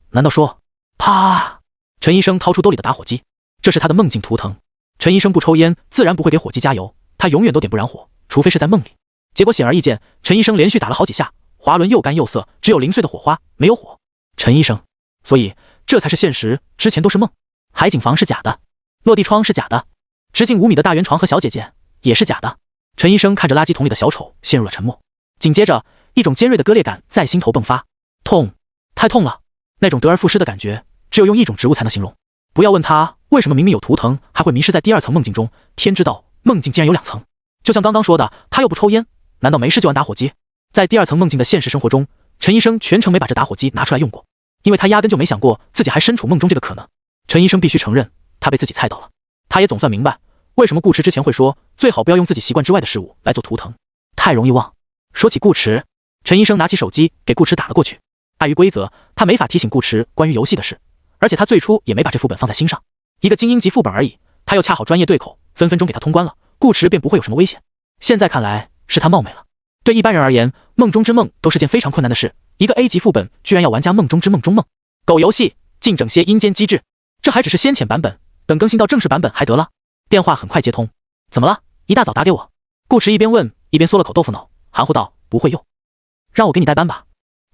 难道说……啪！陈医生掏出兜里的打火机，这是他的梦境图腾。陈医生不抽烟，自然不会给火机加油，他永远都点不燃火，除非是在梦里。结果显而易见，陈医生连续打了好几下，滑轮又干又涩，只有零碎的火花，没有火。陈医生，所以这才是现实，之前都是梦。海景房是假的，落地窗是假的，直径5米的大圆床和小姐姐也是假的。陈医生看着垃圾桶里的小丑，陷入了沉默。紧接着，一种尖锐的割裂感在心头迸发，痛！太痛了，那种得而复失的感觉，只有用一种植物才能形容。不要问他为什么明明有图腾，还会迷失在第二层梦境中，天知道梦境竟然有2层。就像刚刚说的，他又不抽烟，难道没事就玩打火机？在第二层梦境的现实生活中，陈医生全程没把这打火机拿出来用过，因为他压根就没想过自己还身处梦中这个可能。陈医生必须承认，他被自己猜到了。他也总算明白，为什么顾池之前会说最好不要用自己习惯之外的事物来做图腾，太容易忘。说起顾池，陈医生拿起手机给顾池打了过去。碍于规则，他没法提醒顾池关于游戏的事，而且他最初也没把这副本放在心上，一个精英级副本而已，他又恰好专业对口，分分钟给他通关了，顾池便不会有什么危险。现在看来是他冒昧了。对一般人而言，梦中之梦都是件非常困难的事，一个 A 级副本居然要玩家梦中之梦中梦。狗游戏竟整些阴间机制，这还只是先潜版本，等更新到正式版本还得了。电话很快接通，怎么了？一大早打给我？顾池一边问一边嗦了口豆腐脑，含糊道：不会又让我给你代班吧？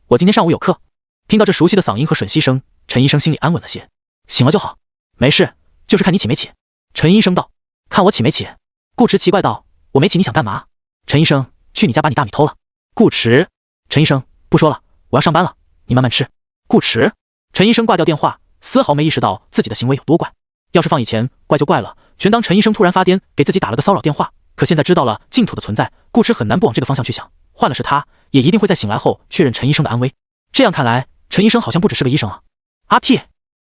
我今天上午有课。听到这熟悉的嗓音和吮吸声，陈医生心里安稳了些。醒了就好，没事，就是看你起没起。陈医生道。看我起没起？顾池奇怪道。我没起你想干嘛？陈医生，去你家把你大米偷了。顾池。陈医生，不说了，我要上班了，你慢慢吃。顾池。陈医生挂掉电话，丝毫没意识到自己的行为有多怪。要是放以前，怪就怪了，全当陈医生突然发癫给自己打了个骚扰电话。可现在知道了净土的存在，顾池很难不往这个方向去想，换了是他，也一定会在醒来后确认陈医生的安危。这样看来，陈医生好像不只是个医生啊。阿 T，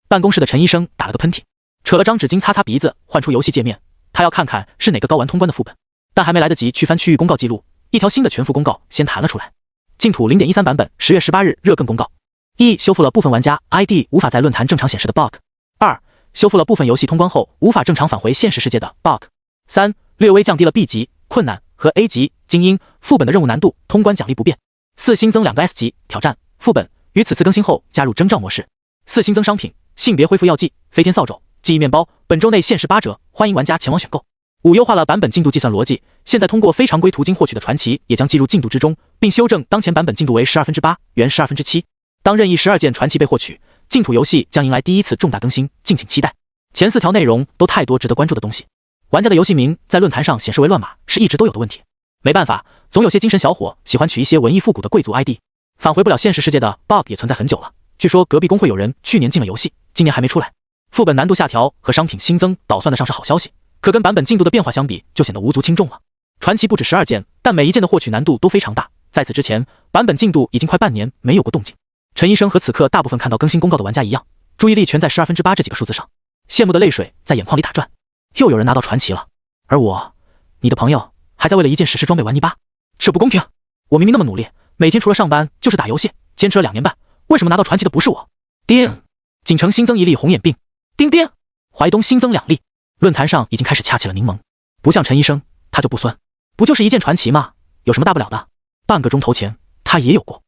办公室的陈医生打了个喷嚏，扯了张纸巾擦擦鼻子，换出游戏界面，他要看看是哪个睾丸通关的副本，但还没来得及去翻区域公告记录，一条新的全服公告先弹了出来。净土 0.13 版本10月18日热更公告：1. 修复了部分玩家 ID 无法在论坛正常显示的 bug。 2. 修复了部分游戏通关后无法正常返回现实世界的 bug。 3. 略微降低了 B 级困难和 A 级精英副本的任务难度，通关奖励不变。4. 新增2个 S 级挑战副本，于此次更新后加入征召模式。4. 新增商品，性别恢复药剂、飞天扫帚、记忆面包，本周内限时8折，欢迎玩家前往选购。5. 优化了版本进度计算逻辑，现在通过非常规途径获取的传奇也将计入进度之中，并修正当前版本进度为8/12，原7/12。当任意12件传奇被获取，净土游戏将迎来第一次重大更新，敬请期待。前4条内容都太多值得关注的东西，玩家的游戏名在论坛上显示为乱码是一直都有的问题。没办法，总有些精神小伙喜欢取一些文艺复古的贵族 ID。返回不了现实世界的 bug 也存在很久了，据说隔壁工会有人去年进了游戏，今年还没出来。副本难度下调和商品新增倒算得上是好消息，可跟版本进度的变化相比，就显得无足轻重了。传奇不止12件，但每一件的获取难度都非常大。在此之前，版本进度已经快半年没有过动静。陈医生和此刻大部分看到更新公告的玩家一样，注意力全在8/12这几个数字上，羡慕的泪水在眼眶里打转。又有人拿到传奇了，而我，你的朋友，还在为了一件史诗装备玩泥巴，这不公平！我明明那么努力，每天除了上班就是打游戏，坚持了2年半，为什么拿到传奇的不是我？叮！锦城新增1粒红眼病。叮叮！淮东新增2粒。论坛上已经开始掐起了柠檬，不像陈医生，他就不酸，不就是一件传奇吗？有什么大不了的？半个钟头前他也有过。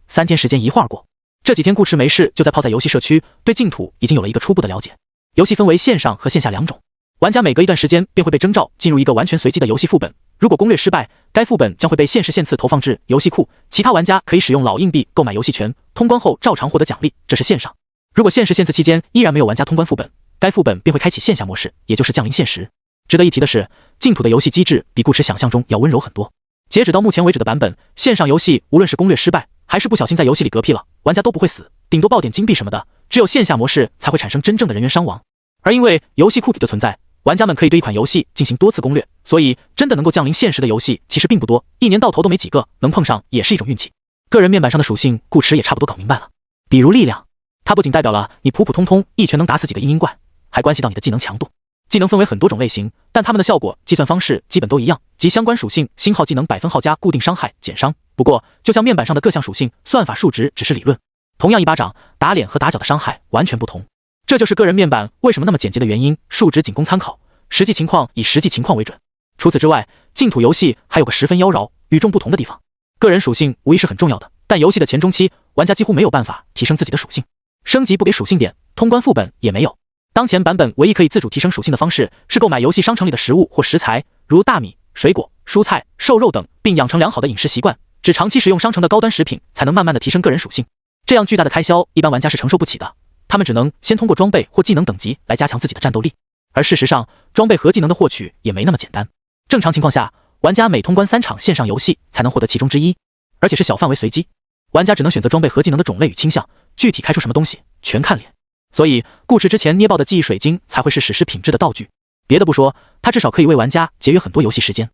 3天时间一晃而过，这几天顾池没事就在泡在游戏社区，对净土已经有了一个初步的了解。游戏分为线上和线下2种，玩家每隔一段时间便会被征召进入一个完全随机的游戏副本，如果攻略失败，该副本将会被限时限次投放至游戏库，其他玩家可以使用老硬币购买游戏权，通关后照常获得奖励，这是线上。如果限时限次期间依然没有玩家通关副本，该副本便会开启线下模式，也就是降临限时。值得一提的是，净土的游戏机制比顾池想象中要温柔很多。截止到目前为止的版本，线上游戏无论是攻略失败，还是不小心在游戏里嗝屁了，玩家都不会死，顶多爆点金币什么的，只有线下模式才会产生真正的人员伤亡。而因为游戏库底的存在，玩家们可以对一款游戏进行多次攻略，所以真的能够降临限时的游戏其实并不多，一年到头都没几个，能碰上也是一种运气。个人面板上的属性，顾池也差不多搞明白了。比如力量，它不仅代表了你普普通通一拳能打死几个阴阴怪，还关系到你的技能强度。技能分为很多种类型，但它们的效果计算方式基本都一样，即相关属性星号技能百分号加固定伤害减伤。不过就像面板上的各项属性，算法数值只是理论，同样一巴掌打脸和打脚的伤害完全不同。这就是个人面板为什么那么简洁的原因，数值仅供参考，实际情况以实际情况为准。除此之外，净土游戏还有个十分妖娆与众不同的地方，个人属性无疑是很重要的，但游戏的前中期玩家几乎没有办法提升自己的属性，升级不给属性点，通关副本也没有。当前版本唯一可以自主提升属性的方式是购买游戏商城里的食物或食材，如大米、水果、蔬菜、瘦肉等，并养成良好的饮食习惯，只长期使用商城的高端食品，才能慢慢的提升个人属性。这样巨大的开销，一般玩家是承受不起的，他们只能先通过装备或技能等级来加强自己的战斗力。而事实上，装备和技能的获取也没那么简单。正常情况下，玩家每通关3场线上游戏才能获得其中之一，而且是小范围随机。玩家只能选择装备和技能的种类与倾向，具体开出什么东西全看脸。所以顾池之前捏爆的记忆水晶才会是史诗品质的道具。别的不说，他至少可以为玩家节约很多游戏时间。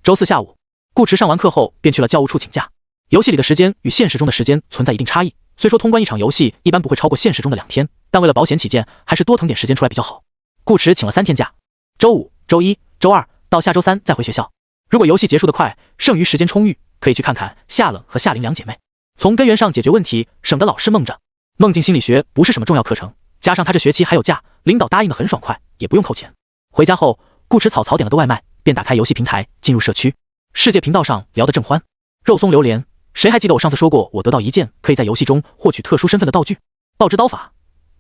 周四下午，顾池上完课后便去了教务处请假。游戏里的时间与现实中的时间存在一定差异，虽说通关一场游戏一般不会超过现实中的2天，但为了保险起见，还是多腾点时间出来比较好。顾池请了3天假，周五、周一、周二到下周3再回学校。如果游戏结束得快，剩余时间充裕，可以去看看夏冷和夏玲2姐妹，从根源上解决问题，省得老是梦着。梦境心理学不是什么重要课程，加上他这学期还有假，领导答应得很爽快，也不用扣钱。回家后，顾池草草点了个外卖，便打开游戏平台进入社区。世界频道上聊得正欢，肉松榴莲，谁还记得我上次说过我得到一件可以在游戏中获取特殊身份的道具爆之刀法？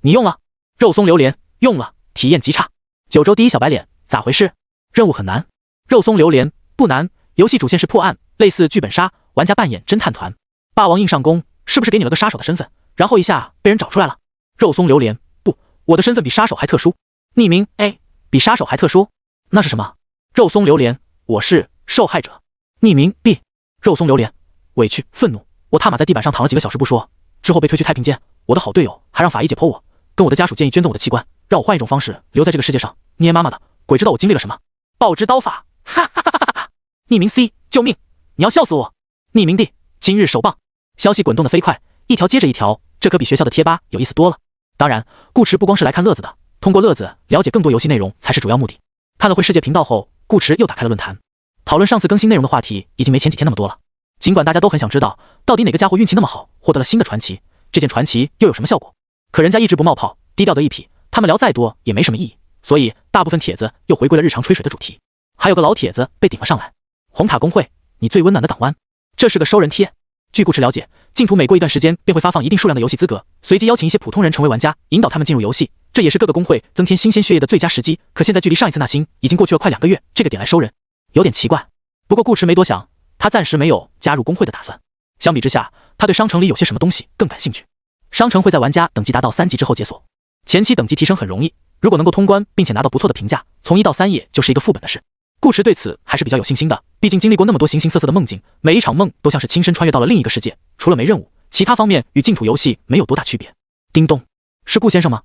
你用了？肉松榴莲用了，体验极差。9周第1小白脸，咋回事？任务很难。肉松榴莲不难，游戏主线是破案，类似剧本杀，玩家扮演侦探团。霸王硬上弓，是不是给你了个杀手的身份，然后一下被人找出来了？肉松榴莲不，我的身份比杀手还特殊。匿名 A 比杀手还特殊？那是什么？肉松榴莲，我是受害者。匿名 B 肉松榴莲，委屈愤怒，我他妈在地板上躺了几个小时不说，之后被推去太平间，我的好队友还让法医解剖我，跟我的家属建议捐赠我的器官，让我换一种方式留在这个世界上。捏妈妈的，鬼知道我经历了什么。爆之刀法，哈哈哈哈哈！匿名 C 救命，你要笑死我。匿名 D 今日首棒。消息滚动的飞快，一条接着一条，这可比学校的贴吧有意思多了。当然，顾池不光是来看乐子的，通过乐子了解更多游戏内容才是主要目的。看了会世界频道后，顾池又打开了论坛，讨论上次更新内容的话题已经没前几天那么多了。尽管大家都很想知道，到底哪个家伙运气那么好，获得了新的传奇，这件传奇又有什么效果？可人家一直不冒泡，低调的一匹，他们聊再多也没什么意义，所以大部分帖子又回归了日常吹水的主题。还有个老帖子被顶了上来，红塔公会，你最温暖的港湾，这是个收人贴。据顾池了解，净土每过一段时间便会发放一定数量的游戏资格，随机邀请一些普通人成为玩家，引导他们进入游戏，这也是各个公会增添新鲜血液的最佳时机。可现在距离上一次纳新已经过去了快2个月，这个点来收人有点奇怪。不过顾池没多想，他暂时没有加入公会的打算。相比之下，他对商城里有些什么东西更感兴趣。商城会在玩家等级达到3级之后解锁，前期等级提升很容易，如果能够通关并且拿到不错的评价，从1到3页就是一个副本的事。顾池对此还是比较有信心的，毕竟经历过那么多形形色色的梦境，每一场梦都像是亲身穿越到了另一个世界，除了没任务，其他方面与净土游戏没有多大区别。叮咚，是顾先生吗？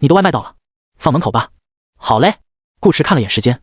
你的外卖到了，放门口吧。好嘞。顾池看了眼时间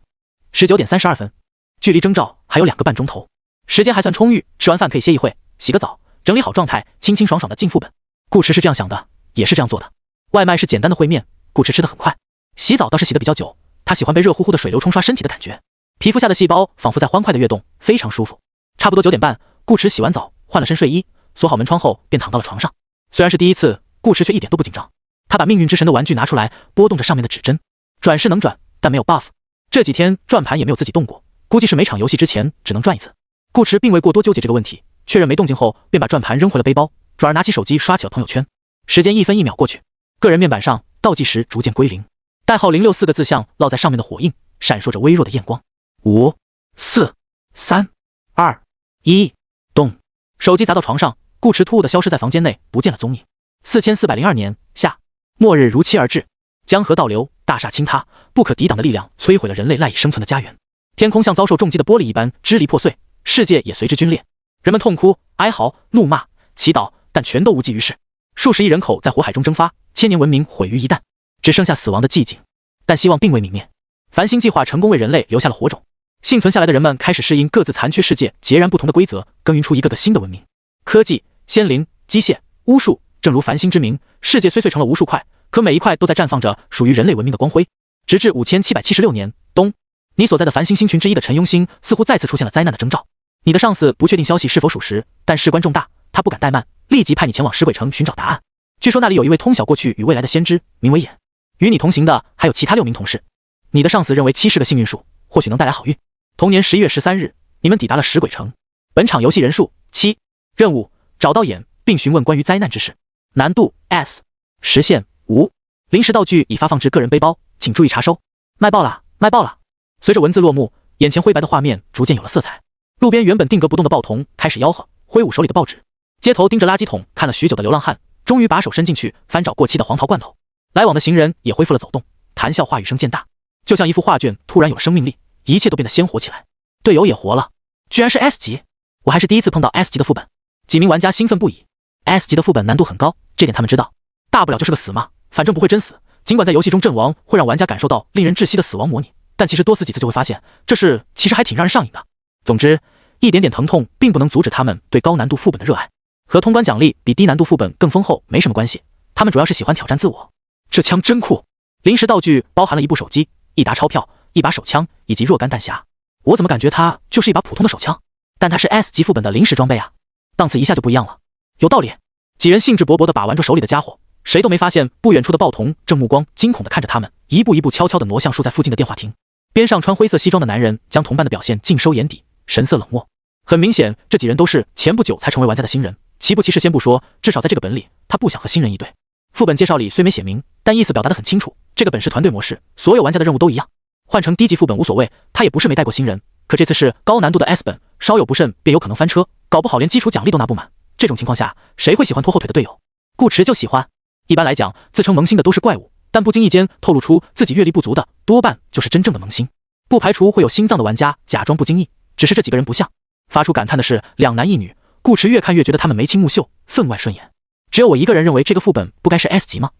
，19点32分，距离征召还有2个半钟头，时间还算充裕，吃完饭可以歇一会，洗个澡，整理好状态，清清爽爽的进副本。顾池是这样想的，也是这样做的。外卖是简单的烩面，顾池吃得很快。洗澡倒是洗得比较久，他喜欢被热乎乎的水流冲刷身体的感觉，皮肤下的细胞仿佛在欢快的跃动，非常舒服。差不多9点半，顾池洗完澡，换了身睡衣，锁好门窗后便躺到了床上。虽然是第一次，顾池却一点都不紧张。他把命运之神的玩具拿出来，拨动着上面的指针，转是能转，但没有 buff。这几天转盘也没有自己动过，估计是每场游戏之前只能转一次。顾池并未过多纠结这个问题，确认没动静后，便把转盘扔回了背包，转而拿起手机刷起了朋友圈。时间1分1秒过去，个人面板上倒计时逐渐归零，代号064个字像烙在上面的火印，闪烁着微弱的焰光。5、4、3、2、1，动！手机砸到床上，顾池突兀地消失在房间内，不见了踪影。4402年夏，末日如期而至，江河倒流，大厦倾塌，不可抵挡的力量摧毁了人类赖以生存的家园。天空像遭受重击的玻璃一般支离破碎，世界也随之皲裂。人们痛哭、哀嚎、怒骂、祈祷，但全都无济于事。数十亿人口在火海中蒸发，千年文明毁于一旦，只剩下死亡的寂静。但希望并未泯灭，繁星计划成功为人类留下了火种。幸存下来的人们开始适应各自残缺世界截然不同的规则，耕耘出一个个新的文明。科技、仙灵、机械、巫术，正如繁星之名，世界碎成了无数块，可每一块都在绽放着属于人类文明的光辉。直至5776年冬，你所在的繁星星群之一的陈庸星似乎再次出现了灾难的征兆。你的上司不确定消息是否属实，但事关重大，他不敢怠慢，立即派你前往石鬼城寻找答案。据说那里有一位通晓过去与未来的先知，名为眼。与你同行的还有其他6名同事。你的上司认为7是个幸运数，或许能带来好运。同年11月13日，你们抵达了石鬼城。本场游戏人数7，任务找到眼并询问关于灾难之事，难度 S， 时限5。临时道具已发放至个人背包，请注意查收。卖爆了，卖爆了！随着文字落幕，眼前灰白的画面逐渐有了色彩。路边原本定格不动的报童开始吆喝，挥舞手里的报纸。街头盯着垃圾桶看了许久的流浪汉，终于把手伸进去翻找过期的黄桃罐头。来往的行人也恢复了走动，谈笑话语声渐大，就像一幅画卷突然有了生命力，一切都变得鲜活起来。队友也活了，居然是 S 级，我还是第一次碰到 S 级的副本。几名玩家兴奋不已， S 级的副本难度很高，这点他们知道。大不了就是个死嘛，反正不会真死。尽管在游戏中阵亡会让玩家感受到令人窒息的死亡模拟，但其实多死几次就会发现，这事其实还挺让人上瘾的。总之，一点点疼痛并不能阻止他们对高难度副本的热爱，和通关奖励比低难度副本更丰厚没什么关系。他们主要是喜欢挑战自我。这枪真酷！临时道具包含了一部手机、一沓钞票、一把手枪以及若干弹匣。我怎么感觉它就是一把普通的手枪？但它是 S 级副本的临时装备啊，档次一下就不一样了。有道理。几人兴致勃勃地把玩着手里的家伙，谁都没发现不远处的豹童正目光惊恐地看着他们，一步一步悄悄地挪向竖在附近的电话亭。边上穿灰色西装的男人将同伴的表现尽收眼底，神色冷漠。很明显，这几人都是前不久才成为玩家的新人。其不其事先不说，至少在这个本里，他不想和新人一对。副本介绍里虽没写明，但意思表达得很清楚，这个本是团队模式，所有玩家的任务都一样。换成低级副本无所谓，他也不是没带过新人，可这次是高难度的 S 本，稍有不慎便有可能翻车，搞不好连基础奖励都拿不满。这种情况下，谁会喜欢拖后腿的队友？顾驰就喜欢。一般来讲，自称萌新的都是怪物，但不经意间透露出自己阅历不足的，多半就是真正的萌新。不排除会有心脏的玩家假装不经意，只是这几个人不像。发出感叹的是，两男一女，顾驰越看越觉得他们眉清目秀，分外顺眼。只有我一个人认为这个副本不该是 S 级吗？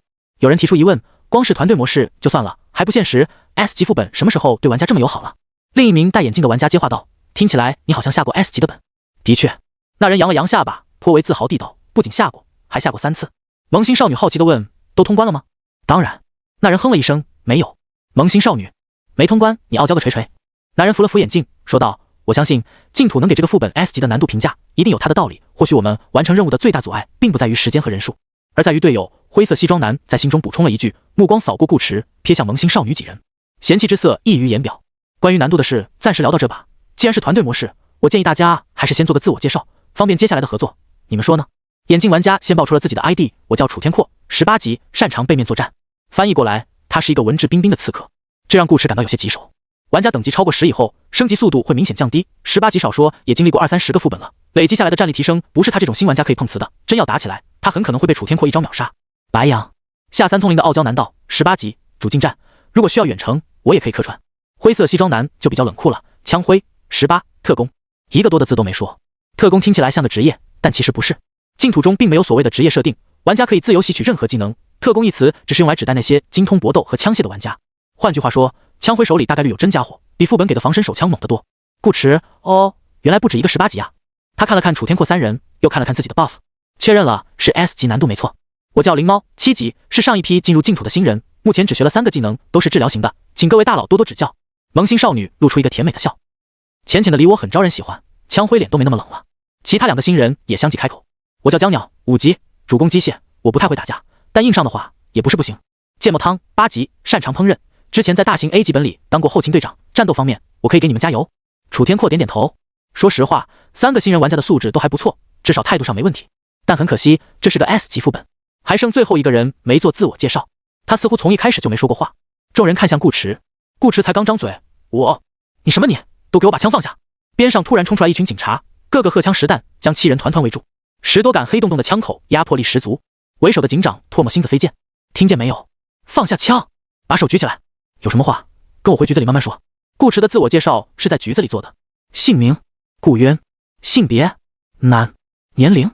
有人提出疑问，光是团队模式就算了，还不现实， S 级副本什么时候对玩家这么友好了？另一名戴眼镜的玩家接话道，听起来你好像下过 S 级的本。的确。那人扬了扬下巴，颇为自豪地道，不仅下过，还下过3次。萌新少女好奇地问，都通关了吗？当然。那人哼了一声，没有。萌新少女没通关，你傲娇个锤锤。男人扶了扶眼镜，说道，我相信净土能给这个副本 S 级的难度评价，一定有他的道理。或许我们完成任务的最大阻碍并不在于时间和人数，而在于队友。灰色西装男在心中补充了一句，目光扫过顾驰，瞥向萌新少女几人，嫌弃之色溢于言表。关于难度的事，暂时聊到这吧。既然是团队模式，我建议大家还是先做个自我介绍，方便接下来的合作。你们说呢？眼镜玩家先报出了自己的 ID， 我叫楚天阔，18级，擅长背面作战。翻译过来，他是一个文质彬彬的刺客，这让顾驰感到有些棘手。玩家等级超过10以后，升级速度会明显降低。18级少说也经历过20-30个副本了，累积下来的战力提升不是他这种新玩家可以碰瓷的。真要打起来，他很可能会被楚天阔一招秒杀。白羊下3通灵的傲娇男道，18级主近战，如果需要远程，我也可以客串。灰色西装男就比较冷酷了，枪灰18特工，一个多的字都没说。特工听起来像个职业，但其实不是。净土中并没有所谓的职业设定，玩家可以自由吸取任何技能。特工一词只是用来指代那些精通搏斗和枪械的玩家。换句话说，枪灰手里大概率有真家伙，比副本给的防身手枪猛得多。顾驰，哦，原来不止一个18级啊！他看了看楚天阔3人，又看了看自己的 buff， 确认了是 S 级难度没错。我叫灵猫，7级，是上一批进入净土的新人，目前只学了3个技能，都是治疗型的，请各位大佬多多指教。萌新少女露出一个甜美的笑，浅浅的离我很招人喜欢，枪灰脸都没那么冷了。其他2个新人也相继开口，我叫江鸟，5级，主攻机械，我不太会打架，但硬上的话也不是不行。芥末汤8级，擅长烹饪，之前在大型 A 级本里当过后勤队长，战斗方面我可以给你们加油。楚天阔点点头，说实话，3个新人玩家的素质都还不错，至少态度上没问题。但很可惜，这是个 S 级副本。还剩最后一个人没做自我介绍，他似乎从一开始就没说过话。众人看向顾驰，顾驰才刚张嘴，你什么你，都给我把枪放下！边上突然冲出来一群警察，个个荷枪实弹，将7人团团围住。10多杆黑洞洞的枪口压迫力十足，为首的警长唾沫星子飞溅，听见没有？放下枪，把手举起来，有什么话跟我回局子里慢慢说。顾驰的自我介绍是在局子里做的，姓名顾渊，性别男，年龄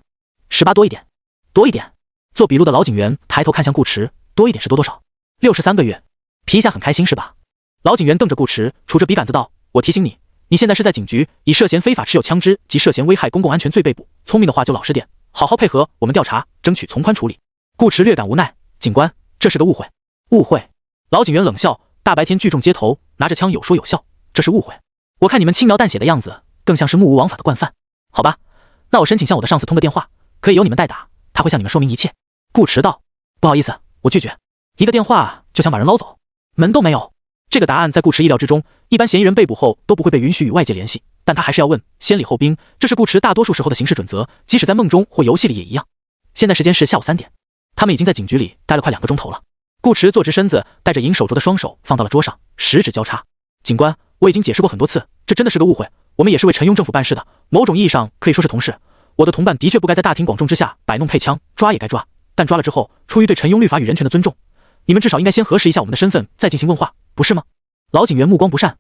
18多一点，多一点。做笔录的老警员抬头看向顾驰，多一点是多少？63个月。皮一下很开心是吧？老警员瞪着顾驰，杵着笔杆子道，我提醒你，你现在是在警局，以涉嫌非法持有枪支及涉嫌危害公共安全罪被捕，聪明的话就老实点，好好配合我们调查，争取从宽处理。顾驰略感无奈，警官，这是个误会。误会？老警员冷笑，大白天聚众街头，拿着枪有说有笑，这是误会？我看你们轻描淡写的样子，更像是目无王法的惯犯。好吧，那我申请向我的上司通个电话，可以由你们代打，他会向你们说明一切。顾驰道，不好意思，我拒绝。一个电话就想把人捞走，门都没有。这个答案在顾驰意料之中，一般嫌疑人被捕后都不会被允许与外界联系，但他还是要问，先礼后兵，这是顾驰大多数时候的行事准则，即使在梦中或游戏里也一样。现在时间是下午3点，他们已经在警局里待了快2个钟头了。顾驰坐直身子，带着银手镯的双手放到了桌上，食指交叉。警官，我已经解释过很多次，这真的是个误会，我们也是为陈庸政府办事的，某种意义上可以说是同事。我的同伴的确不该在大庭广众之下摆弄配枪，抓也该抓，但抓了之后，出于对陈庸律法与人权的尊重，你们至少应该先核实一下我们的身份，再进行问话，不是吗？老警员目光不善，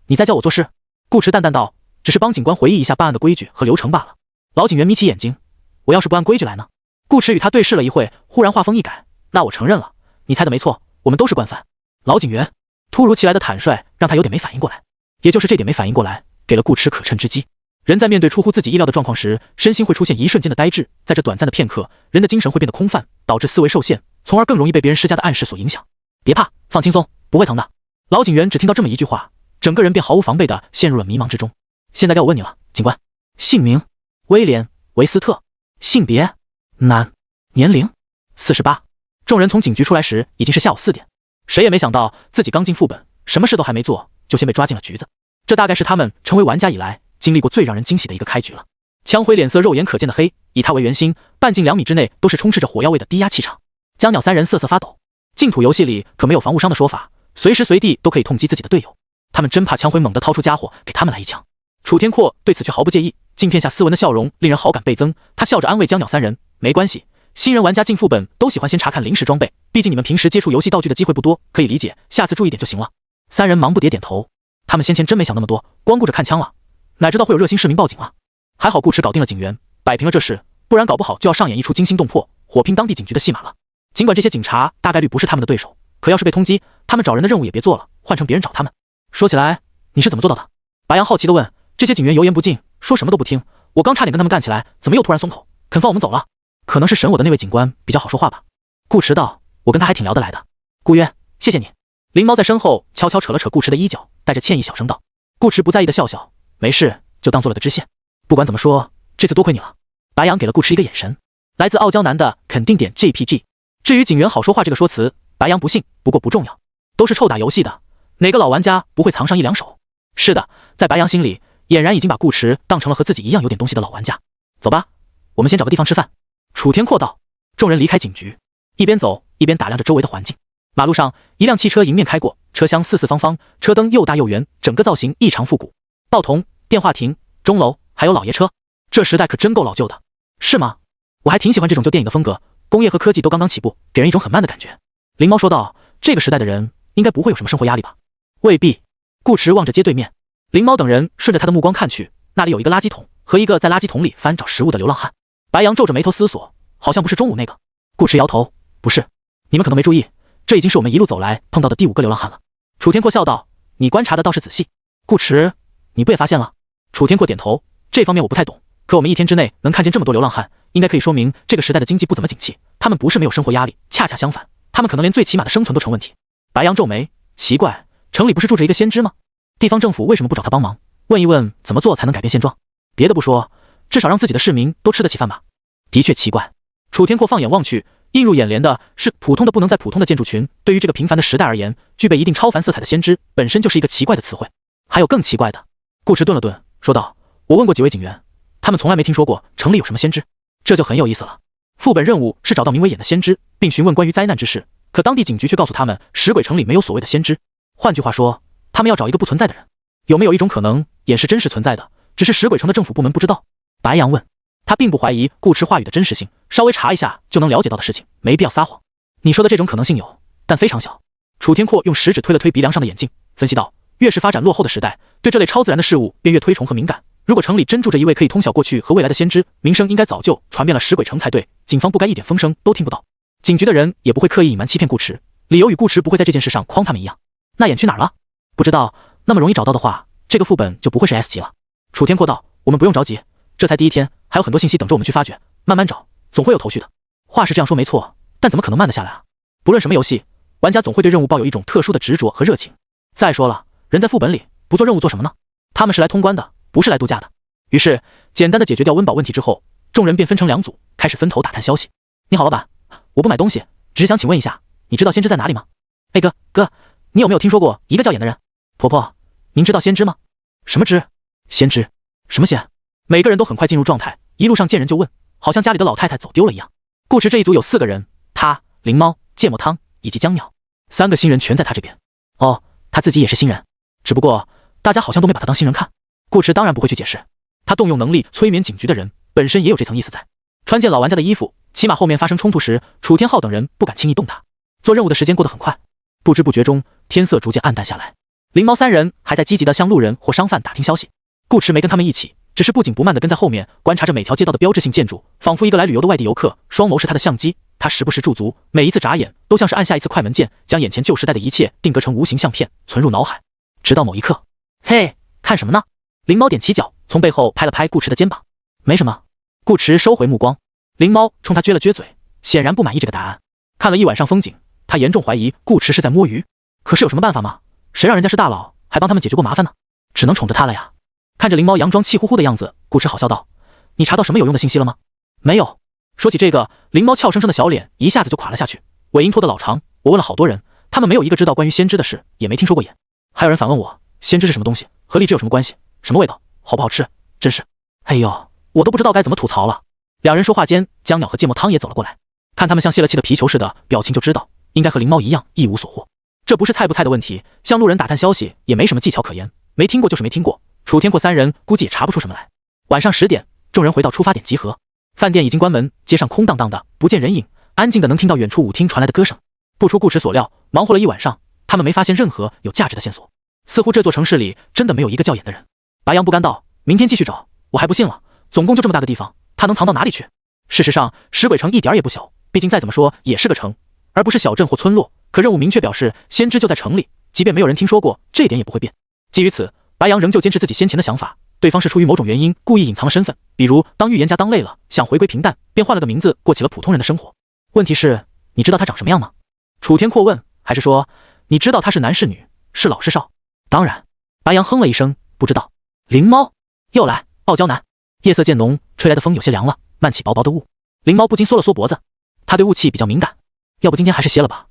你在教我做事？顾驰淡淡道，只是帮警官回忆一下办案的规矩和流程罢了。老警员眯起眼睛，我要是不按规矩来呢？顾池与他对视了一会，忽然话锋一改：“那我承认了，你猜的没错，我们都是惯犯。”老警员突如其来的坦率让他有点没反应过来，也就是这点没反应过来，给了顾池可乘之机。人在面对出乎自己意料的状况时，身心会出现一瞬间的呆滞，在这短暂的片刻，人的精神会变得空泛，导致思维受限，从而更容易被别人施加的暗示所影响。别怕，放轻松，不会疼的。老警员只听到这么一句话，整个人便毫无防备地陷入了迷茫之中。现在该我问你了，警官，姓名威廉·维斯特，性别男，年龄48。众人从警局出来时已经是下午4点，谁也没想到自己刚进副本，什么事都还没做，就先被抓进了局子。这大概是他们成为玩家以来经历过最让人惊喜的一个开局了。枪灰脸色肉眼可见的黑，以他为圆心，半径2米之内都是充斥着火药味的低压气场。江鸟三人瑟瑟发抖。净土游戏里可没有防务伤的说法，随时随地都可以痛击自己的队友。他们真怕枪灰猛地掏出家伙给他们来一枪。楚天阔对此却毫不介意，镜片下斯文的笑容令人好感倍增。他笑着安慰江鸟三人：“没关系，新人玩家进副本都喜欢先查看临时装备，毕竟你们平时接触游戏道具的机会不多，可以理解，下次注意点就行了。”三人忙不迭点头。他们先前真没想那么多，光顾着看枪了，哪知道会有热心市民报警啊！还好顾池搞定了警员，摆平了这事，不然搞不好就要上演一出惊心动魄、火拼当地警局的戏码了。尽管这些警察大概率不是他们的对手，可要是被通缉，他们找人的任务也别做了，换成别人找他们。说起来，你是怎么做到的？白羊好奇地问。这些警员油盐不进，说什么都不听，我刚差点跟他们干起来，怎么又突然松口，肯放我们走了？可能是审我的那位警官比较好说话吧。顾池道，我跟他还挺聊得来的。顾约，谢谢你。灵猫在身后悄悄扯了扯顾池的衣角，带着歉意小声道。顾池不在意的笑笑，没事，就当做了个支线。不管怎么说，这次多亏你了。白羊给了顾池一个眼神，来自傲娇男的肯定点 JPG。至于警员好说话这个说辞，白羊不信，不过不重要，都是臭打游戏的，哪个老玩家不会藏上1-2手？是的，在白羊心里，俨然已经把顾池当成了和自己一样有点东西的老玩家。走吧，我们先找个地方吃饭。楚天阔道。众人离开警局，一边走一边打量着周围的环境。马路上，一辆汽车迎面开过，车厢四四方方，车灯又大又圆，整个造型异常复古。报童、电话亭、钟楼，还有老爷车，这时代可真够老旧的，是吗？我还挺喜欢这种旧电影的风格，工业和科技都刚刚起步，给人一种很慢的感觉。灵猫说道。这个时代的人应该不会有什么生活压力吧？未必。顾池望着街对面，灵猫等人顺着他的目光看去，那里有一个垃圾桶和一个在垃圾桶里翻找食物的流浪汉。白羊皱着眉头思索，好像不是中午那个。顾池摇头，不是，你们可能没注意，这已经是我们一路走来碰到的第5个流浪汉了。楚天阔笑道，你观察的倒是仔细。顾池，你不也发现了？楚天阔点头，这方面我不太懂，可我们1天之内能看见这么多流浪汉，应该可以说明这个时代的经济不怎么景气，他们不是没有生活压力，恰恰相反，他们可能连最起码的生存都成问题。白羊皱眉，奇怪，城里不是住着一个先知吗？地方政府为什么不找他帮忙，问一问怎么做才能改变现状？别的不说，至少让自己的市民都吃得起饭吧。的确奇怪。楚天阔放眼望去，映入眼帘的是普通的不能再普通的建筑群。对于这个平凡的时代而言，具备一定超凡色彩的先知本身就是一个奇怪的词汇。还有更奇怪的。顾池顿了顿，说道，我问过几位警员，他们从来没听说过城里有什么先知。这就很有意思了。副本任务是找到名为眼的先知，并询问关于灾难之事，可当地警局却告诉他们食鬼城里没有所谓的先知。换句话说，他们要找一个不存在的人。有没有一种可能，眼是真实存在的，只是食鬼城的政府部门不知道？白羊问。他并不怀疑顾池话语的真实性，稍微查一下就能了解到的事情，没必要撒谎。你说的这种可能性有，但非常小。楚天阔用食指推了推鼻梁上的眼镜，分析道，越是发展落后的时代，对这类超自然的事物便越推崇和敏感。如果城里真住着一位可以通晓过去和未来的先知，名声应该早就传遍了食鬼城才对，警方不该一点风声都听不到，警局的人也不会刻意隐瞒欺骗顾池，理由与顾池不会在这件事上诓他们一样。那眼去哪儿了？不知道，那么容易找到的话，这个副本就不会是 S 级了。楚天阔道，我们不用着急，这才第1天，还有很多信息等着我们去发掘，慢慢找，总会有头绪的。话是这样说没错，但怎么可能慢得下来啊？不论什么游戏，玩家总会对任务抱有一种特殊的执着和热情。再说了，人在副本里不做任务做什么呢？他们是来通关的，不是来度假的。于是简单的解决掉温饱问题之后，众人便分成2组，开始分头打探消息。你好老板，我不买东西，只是想请问一下，你知道先知在哪里吗？哎哥，你有没有听说过一个叫眼的人？婆婆，您知道先知吗？什么知？先知？什么先？每个人都很快进入状态，一路上见人就问，好像家里的老太太走丢了一样。顾池这一组有4个人，他、灵猫、芥末汤以及江鸟，3个新人全在他这边。哦，他自己也是新人，只不过大家好像都没把他当新人看。顾池当然不会去解释，他动用能力催眠警局的人本身也有这层意思在。穿件老玩家的衣服，起码后面发生冲突时，楚天昊等人不敢轻易动他。做任务的时间过得很快，不知不觉中天色逐渐暗淡下来。灵猫3人还在积极地向路人或商贩打听消息。顾池没跟他们一起，只是不紧不慢地跟在后面，观察着每条街道的标志性建筑，仿佛一个来旅游的外地游客。双眸是他的相机，他时不时驻足，每一次眨眼都像是按下一次快门键，将眼前旧时代的一切定格成无形相片，存入脑海。直到某一刻，嘿，看什么呢？灵猫踮起脚，从背后拍了拍顾池的肩膀。没什么。顾池收回目光，灵猫冲他撅了撅嘴，显然不满意这个答案。看了一晚上风景，他严重怀疑顾池是在摸鱼。可是有什么办法吗？谁让人家是大佬，还帮他们解决过麻烦呢？只能宠着他了呀。看着灵猫佯装气呼呼的样子，顾池好笑道：“你查到什么有用的信息了吗？”没有。说起这个，灵猫俏生生的小脸一下子就垮了下去。尾音拖得老长，我问了好多人，他们没有一个知道关于先知的事，也没听说过眼。还有人反问我，先知是什么东西，和荔枝有什么关系，什么味道，好不好吃，真是……哎呦，我都不知道该怎么吐槽了。两人说话间，江鸟和芥末汤也走了过来，看他们像泄了气的皮球似的表情就知道，应该和灵猫一样一无所获。这不是菜不菜的问题，向路人打探消息也没什么技巧可言，没听过就是没听过。楚天阔三人估计也查不出什么来。晚上10点，众人回到出发点集合，饭店已经关门，街上空荡荡的，不见人影，安静的能听到远处舞厅传来的歌声。不出顾池所料，忙活了一晚上，他们没发现任何有价值的线索，似乎这座城市里真的没有一个叫眼的人。白羊不甘道：“明天继续找，我还不信了，总共就这么大的地方，他能藏到哪里去？”事实上，石鬼城一点也不小，毕竟再怎么说也是个城，而不是小镇或村落。可任务明确表示，先知就在城里，即便没有人听说过，这一点也不会变。基于此，白羊仍旧坚持自己先前的想法，对方是出于某种原因故意隐藏了身份，比如当预言家当累了，想回归平淡，便换了个名字，过起了普通人的生活。问题是，你知道他长什么样吗？楚天阔问，还是说你知道他是男是女，是老是少？当然。白羊哼了一声，不知道。灵猫又来，傲娇男。夜色渐浓，吹来的风有些凉了，漫起薄薄的雾。灵猫不禁缩了缩脖子，他对雾气比较敏感，要不今天还是歇了吧。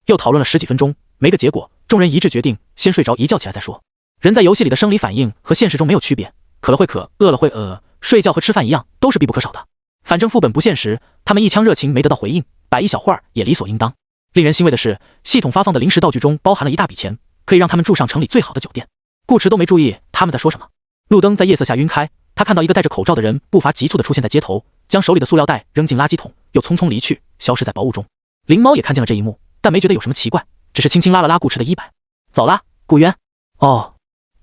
又讨论了10几分钟，没个结果，众人一致决定先睡着一觉起来再说。人在游戏里的生理反应和现实中没有区别，渴了会渴，饿了会饿，睡觉和吃饭一样，都是必不可少的。反正副本不现实，他们一腔热情没得到回应，摆一小会儿也理所应当。令人欣慰的是，系统发放的临时道具中包含了一大笔钱，可以让他们住上城里最好的酒店。顾池都没注意他们在说什么。路灯在夜色下晕开，他看到一个戴着口罩的人步伐急促地出现在街头，将手里的塑料袋扔进垃圾桶，又匆匆离去，消失在薄雾中。灵猫也看见了这一幕，但没觉得有什么奇怪，只是轻轻拉了拉顾池的衣摆。走啦，顾渊。哦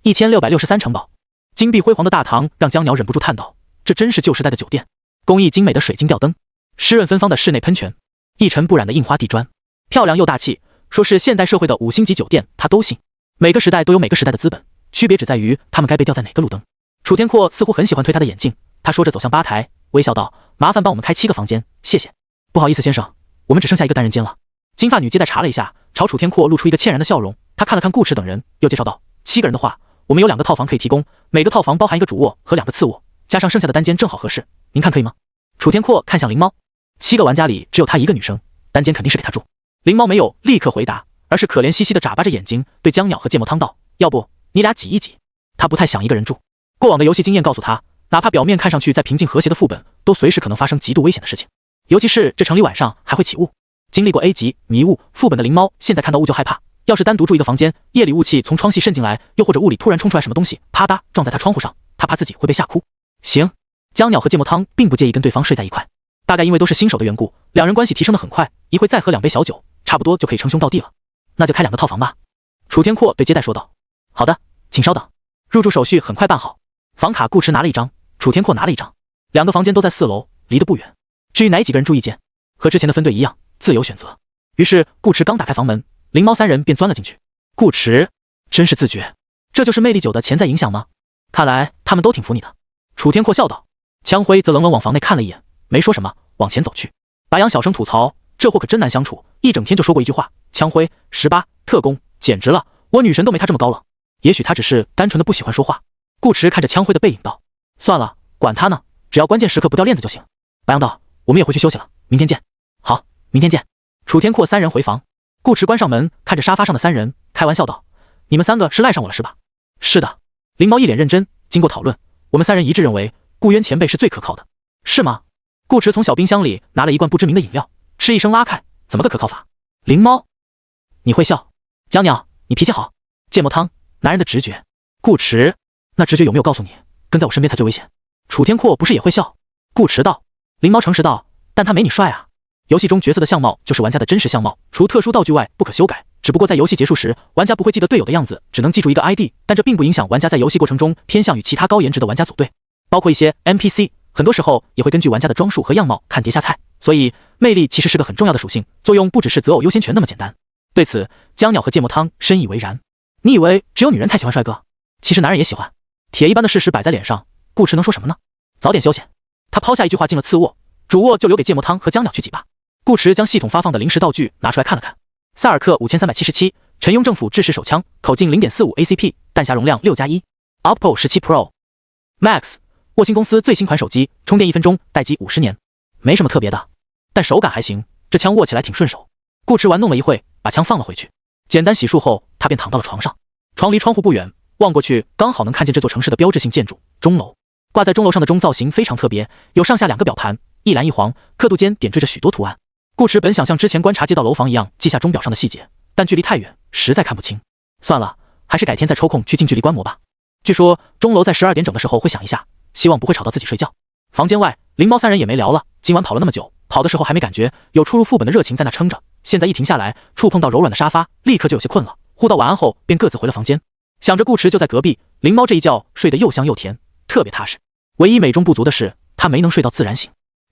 ，1663城堡，金碧辉煌的大堂让江鸟忍不住叹道：“这真是旧时代的酒店，工艺精美的水晶吊灯，湿润芬芳的室内喷泉，一尘不染的印花地砖，漂亮又大气。说是现代社会的5星级酒店，他都信。每个时代都有每个时代的资本，区别只在于他们该被吊在哪个路灯。”楚天阔似乎很喜欢推他的眼镜，他说着走向吧台，微笑道：“麻烦帮我们开7个房间，谢谢。”不好意思，先生，我们只剩下1个单人间了。金发女接待查了一下，朝楚天阔露出一个歉然的笑容。他看了看顾池等人，又介绍道：“7个人的话，我们有2个套房可以提供，每个套房包含1个主卧和2个次卧，加上剩下的单间正好合适，您看可以吗？”楚天阔看向灵猫，7个玩家里只有他一个女生，单间肯定是给他住。灵猫没有立刻回答，而是可怜兮兮地眨巴着眼睛，对江鸟和芥末汤道：“要不你俩挤一挤。”他不太想一个人住，过往的游戏经验告诉他，哪怕表面看上去再平静和谐的副本，都随时可能发生极度危险的事情，尤其是这城里晚上还会起雾。经历过 A 级迷雾副本的灵猫，现在看到雾就害怕。要是单独住一个房间，夜里雾气从窗隙渗进来，又或者雾里突然冲出来什么东西，啪嗒撞在他窗户上，他怕自己会被吓哭。行，江鸟和芥末汤并不介意跟对方睡在一块，大概因为都是新手的缘故，两人关系提升得很快，一会再喝2杯小酒，差不多就可以称兄道弟了。那就开2个套房吧。楚天阔对接待说道。好的，请稍等。入住手续很快办好，房卡顾池拿了1张，楚天阔拿了1张，2个房间都在4楼，离得不远。至于哪几个人住一间，和之前的分队一样，自由选择。于是顾池刚打开房门，灵猫3人便钻了进去。顾池真是自觉，这就是魅力酒的潜在影响吗？看来他们都挺服你的。楚天阔笑道。枪辉则冷冷往房内看了一眼，没说什么，往前走去。白羊小声吐槽，这货可真难相处，一整天就说过一句话：枪辉18特工，简直了，我女神都没他这么高冷。也许他只是单纯的不喜欢说话。顾池看着枪辉的背影道：算了，管他呢，只要关键时刻不掉链子就行。白羊道：我们也回去休息了，明天见。好，明天见。楚天阔3人回房，顾池关上门，看着沙发上的3人，开玩笑道：你们3个是赖上我了是吧？是的。灵猫一脸认真，经过讨论，我们3人一致认为顾渊前辈是最可靠的。是吗？顾池从小冰箱里拿了一罐不知名的饮料，嗤一声拉开，怎么个可靠法？灵猫你会笑，江鸟你脾气好，芥末汤男人的直觉，顾池那直觉有没有告诉你跟在我身边才最危险？楚天阔不是也会笑？顾池道。灵猫诚实道，但他没你帅啊。游戏中角色的相貌就是玩家的真实相貌，除特殊道具外不可修改，只不过在游戏结束时，玩家不会记得队友的样子，只能记住一个 ID， 但这并不影响玩家在游戏过程中偏向与其他高颜值的玩家组队。包括一些 NPC， 很多时候也会根据玩家的装束和样貌看碟下菜，所以魅力其实是个很重要的属性，作用不只是择偶优先权那么简单。对此，江鸟和芥末汤深以为然。你以为只有女人才喜欢帅哥？其实男人也喜欢。铁一般的事实摆在脸上，顾迟能说什么呢？早点休息。他抛下一句话进了次卧，主卧就留给芥末汤和江鸟去挤吧。顾迟将系统发放的临时道具拿出来看了看，萨尔克5377，陈雍政府制式手枪，口径 0.45 ACP， 弹匣容量6+1 ，OPPO 17 Pro Max， 沃星公司最新款手机，充电1分钟，待机50年。没什么特别的，但手感还行，这枪握起来挺顺手。顾迟玩弄了一会，把枪放了回去，简单洗漱后，他便躺到了床上。床离窗户不远，望过去刚好能看见这座城市的标志性建筑钟楼。挂在钟楼上的钟造型非常特别，有上下2个表盘，一蓝一黄，刻度间点缀着许多图案。顾迟本想像之前观察街道楼房一样记下钟表上的细节，但距离太远，实在看不清。算了，还是改天再抽空去近距离观摩吧。据说钟楼在12点整的时候会响一下，希望不会吵到自己睡觉。房间外，灵猫3人也没聊了，今晚跑了那么久，跑的时候还没感觉有初入副本的热情在那撑着，现在一停下来，触碰到柔软的沙发，立刻就有些困了。互道晚安后，便各自回了房间。想着顾迟就在隔壁，灵猫这一觉睡得又香又甜，特别踏实。唯一美中不足的是，他没能睡到自然醒。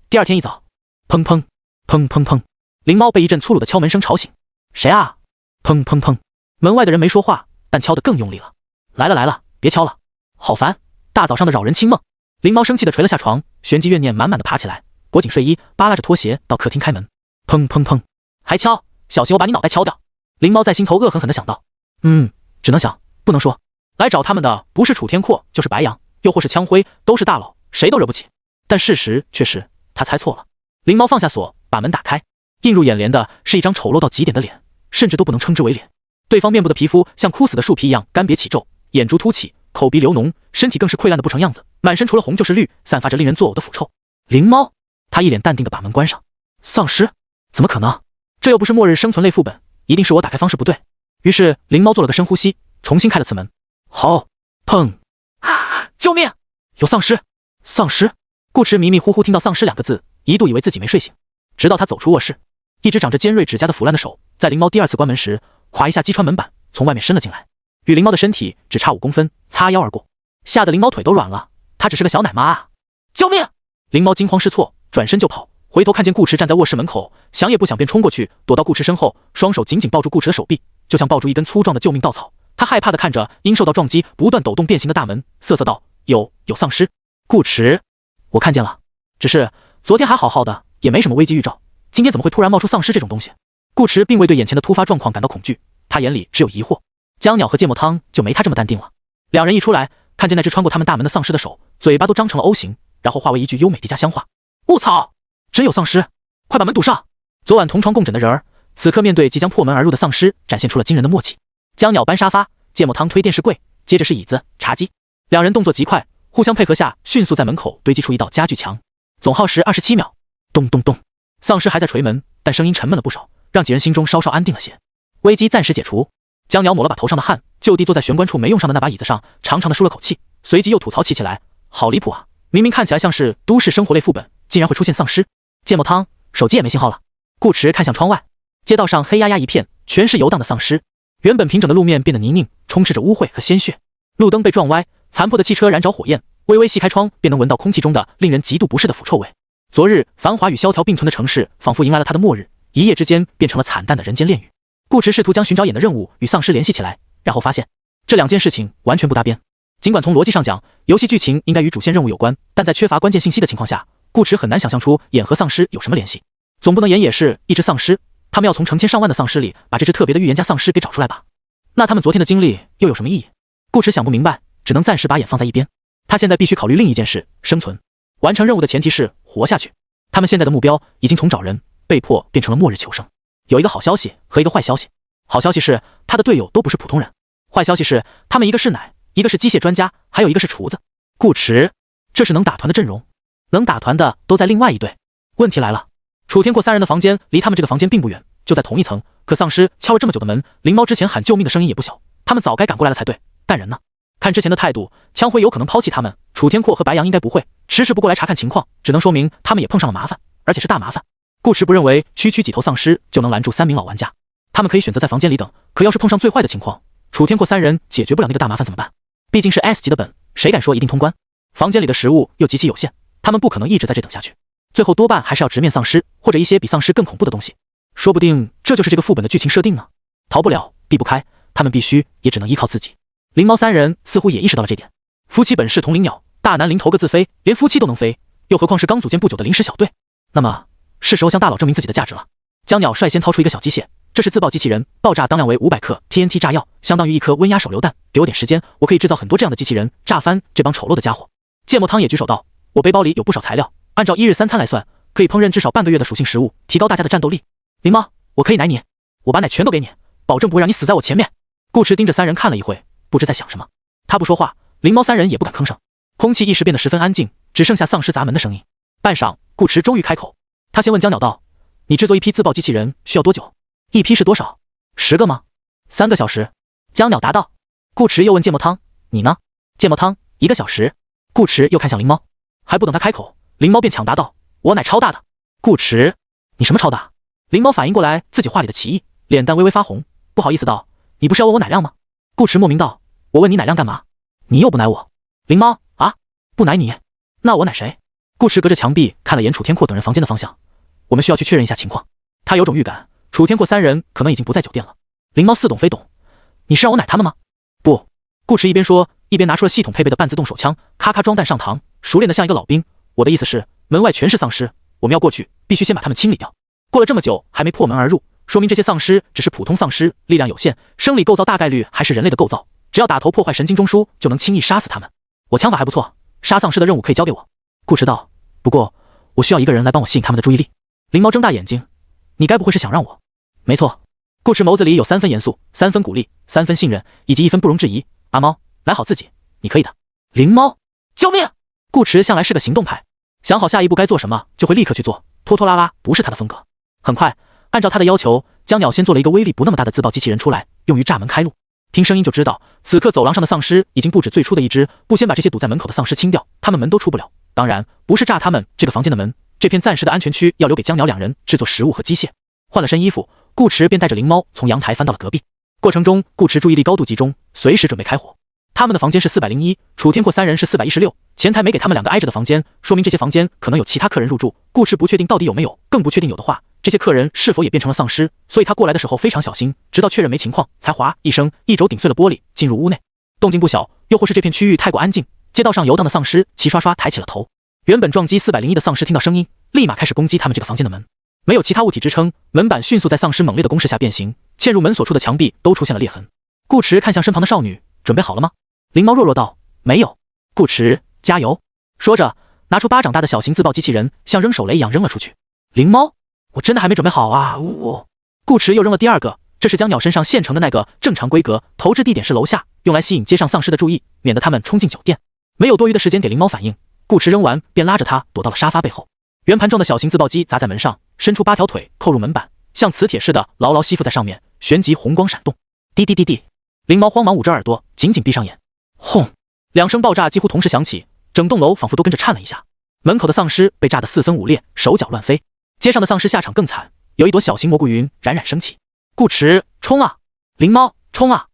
第二天一早，砰砰砰砰砰，灵猫被一阵粗鲁的敲门声吵醒。谁啊？砰砰砰，门外的人没说话，但敲得更用力了。来了来了，别敲了，好烦，大早上的扰人清梦。灵猫生气地捶了下床，旋即怨念满满的爬起来，裹紧睡衣，扒拉着拖鞋到客厅开门。砰砰砰，还敲，小心我把你脑袋敲掉。灵猫在心头恶狠狠地想到。只能想，不能说。来找他们的不是楚天阔，就是白羊，又或是枪辉，都是大佬，谁都惹不起。但事实却是，他猜错了。灵猫放下锁，把门打开，映入眼帘的是一张丑陋到极点的脸，甚至都不能称之为脸。对方面部的皮肤像枯死的树皮一样干瘪起皱，眼珠凸起，口鼻流脓，身体更是溃烂的不成样子，满身除了红就是绿，散发着令人作呕的腐臭。灵猫，他一脸淡定地把门关上。丧尸？怎么可能？这又不是末日生存类副本，一定是我打开方式不对。于是灵猫做了个深呼吸，重新开了次门。好，砰！啊！救命！有丧尸！丧尸！顾迟迷迷糊糊听到丧尸2个字，一度以为自己没睡醒。直到他走出卧室，一只长着尖锐指甲的腐烂的手，在灵猫第2次关门时，咵一下击穿门板，从外面伸了进来，与灵猫的身体只差5公分，擦腰而过，吓得灵猫腿都软了。她只是个小奶妈啊！救命！灵猫惊慌失措，转身就跑，回头看见顾迟站在卧室门口，想也不想便冲过去，躲到顾迟身后，双手紧紧抱住顾迟的手臂，就像抱住一根粗壮的救命稻草。他害怕地看着因受到撞击不断抖动变形的大门，瑟瑟道：有丧尸！顾迟，我看见了，只是昨天还好好的，也没什么危机预兆，今天怎么会突然冒出丧尸这种东西？顾迟并未对眼前的突发状况感到恐惧，他眼里只有疑惑。江鸟和芥末汤就没他这么淡定了。2人一出来，看见那只穿过他们大门的丧尸的手，嘴巴都张成了 O 型，然后化为一句优美叠加乡话：我操，真有丧尸！快把门堵上！昨晚同床共枕的人儿，此刻面对即将破门而入的丧尸，展现出了惊人的默契。江鸟搬沙发，芥末汤推电视柜，接着是椅子、茶几，2人动作极快，互相配合下，迅速在门口堆积出一道家具墙，总耗时27秒。咚咚咚，丧尸还在捶门，但声音沉闷了不少，让几人心中稍稍安定了些。危机暂时解除。江鸟抹了把头上的汗，就地坐在玄关处没用上的那把椅子上，长长的舒了口气，随即又吐槽起来：好离谱啊！明明看起来像是都市生活类副本，竟然会出现丧尸。芥末汤，手机也没信号了。顾迟看向窗外，街道上黑压压一片，全是游荡的丧尸。原本平整的路面变得泥泞，充斥着污秽和鲜血。路灯被撞歪，残破的汽车燃着火焰，微微细开窗便能闻到空气中的令人极度不适的腐臭味。昨日繁华与萧条并存的城市，仿佛迎来了它的末日，一夜之间变成了惨淡的人间炼狱。顾迟试图将寻找眼的任务与丧尸联系起来，然后发现这2件事情完全不搭边。尽管从逻辑上讲，游戏剧情应该与主线任务有关，但在缺乏关键信息的情况下，顾迟很难想象出眼和丧尸有什么联系。总不能眼也是一只丧尸，他们要从成千上万的丧尸里把这只特别的预言家丧尸给找出来吧？那他们昨天的经历又有什么意义？顾迟想不明白，只能暂时把眼放在一边。他现在必须考虑另一件事：生存。完成任务的前提是活下去。他们现在的目标已经从找人被迫变成了末日求生。有一个好消息和一个坏消息。好消息是他的队友都不是普通人，坏消息是他们一个是奶，一个是机械专家，还有一个是厨子。顾迟，这是能打团的阵容，能打团的都在另外一队。问题来了，楚天阔3人的房间离他们这个房间并不远，就在同一层，可丧尸敲了这么久的门，灵猫之前喊救命的声音也不小，他们早该赶过来了才对。但人呢？看之前的态度，枪辉有可能抛弃他们，楚天阔和白羊应该不会，迟迟不过来查看情况，只能说明他们也碰上了麻烦，而且是大麻烦。顾迟不认为区区几头丧尸就能拦住3名老玩家，他们可以选择在房间里等，可要是碰上最坏的情况，楚天阔3人解决不了那个大麻烦怎么办？毕竟是 S 级的本，谁敢说一定通关？房间里的食物又极其有限，他们不可能一直在这等下去，最后多半还是要直面丧尸，或者一些比丧尸更恐怖的东西。说不定这就是这个副本的剧情设定呢。逃不了，避不开，他们必须也只能依靠自己。灵猫三人似乎也意识到了这点。夫妻本是同林鸟，大难临头各自飞，连夫妻都能飞，又何况是刚组建不久的临时小队？那么是时候向大佬证明自己的价值了。江鸟率先掏出一个小机械，这是自爆机器人，爆炸当量为500克 TNT 炸药，相当于一颗温压手榴弹。给我点时间，我可以制造很多这样的机器人，炸翻这帮丑陋的家伙。芥末汤也举手道：“我背包里有不少材料，按照1日3餐来算，可以烹饪至少半个月的属性食物，提高大家的战斗力。灵猫，我可以奶你，我把奶全都给你，保证不会让你死在我前面。”顾池盯着三人看了一会，不知在想什么。他不说话，灵猫三人也不敢吭声，空气一时变得十分安静，只剩下丧尸砸门的声音。半晌，顾池终于开口，他先问江鸟道：“你制作一批自爆机器人需要多久？一批是多少？10个吗？3个小时。”江鸟答道。顾池又问芥末汤：“你呢？”芥末汤：1个小时。顾池又看向灵猫，还不等他开口，灵猫便抢答道：“我奶超大的。”顾池：“你什么超大？”灵猫反应过来自己话里的歧义，脸蛋微微发红，不好意思道：“你不是要问我奶量吗？”顾池莫名道：“我问你奶量干嘛？你又不奶我。”灵猫：“啊，不奶你，那我奶谁？”顾池隔着墙壁看了眼楚天阔等人房间的方向，我们需要去确认一下情况。他有种预感，楚天阔三人可能已经不在酒店了。灵猫似懂非懂：“你是让我奶他们吗？”不。顾池一边说，一边拿出了系统配备的半自动手枪，咔咔装弹上膛，熟练的像一个老兵。我的意思是，门外全是丧尸，我们要过去，必须先把他们清理掉。过了这么久还没破门而入，说明这些丧尸只是普通丧尸，力量有限，生理构造大概率还是人类的构造，只要打头破坏神经中枢，就能轻易杀死他们。我枪法还不错，杀丧尸的任务可以交给我。顾池道：“不过我需要一个人来帮我吸引他们的注意力。”灵猫睁大眼睛：“你该不会是想让我？”没错。顾池眸子里有3分严肃，3分鼓励，3分信任，以及1分不容置疑。阿猫，来好自己，你可以的。灵猫：“救命！”顾池向来是个行动派，想好下一步该做什么就会立刻去做，拖拖拉拉不是他的风格。很快，按照他的要求，江鸟先做了一个威力不那么大的自爆机器人出来，用于炸门开路。听声音就知道，此刻走廊上的丧尸已经不止最初的一只，不先把这些堵在门口的丧尸清掉，他们门都出不了。当然，不是炸他们这个房间的门，这片暂时的安全区要留给江鸟2人制作食物和机械。换了身衣服，顾池便带着灵猫从阳台翻到了隔壁。过程中，顾池注意力高度集中，随时准备开火。他们的房间是401，楚天阔三人是416，前台没给他们2个挨着的房间，说明这些房间可能有其他客人入住。顾池不确定到底有没有，更不确定有的话，这些客人是否也变成了丧尸，所以他过来的时候非常小心，直到确认没情况，才哗一声，一肘顶碎了玻璃，进入屋内。动静不小，又或是这片区域太过安静，街道上游荡的丧尸齐刷刷抬起了头。原本撞击401的丧尸听到声音，立马开始攻击他们这个房间的门。没有其他物体支撑，门板迅速在丧尸猛烈的攻势下变形，嵌入门锁处的墙壁都出现了裂痕。顾池看向身旁的少女：“准备好了吗？”灵猫弱弱道：“没有。”顾池：“加油！”说着，拿出巴掌大的小型自爆机器人，像扔手雷一样扔了出去。灵猫：“我真的还没准备好啊！”顾池又扔了第2个，这是江鸟身上现成的那个正常规格，投掷地点是楼下，用来吸引街上丧尸的注意，免得他们冲进酒店。没有多余的时间给灵猫反应，顾池扔完便拉着他躲到了沙发背后。圆盘状的小型自爆机砸在门上，伸出8条腿扣入门板，像磁铁似的牢牢吸附在上面，旋即红光闪动。滴滴滴滴，灵猫慌忙捂着耳朵，紧紧闭上眼。轰！2声爆炸几乎同时响起，整栋楼仿佛都跟着颤了一下。门口的丧尸被炸得4分5裂，手脚乱飞。街上的丧尸下场更惨，有一朵小型蘑菇云冉冉升起。顾池：“冲啊！”灵猫：“冲啊！”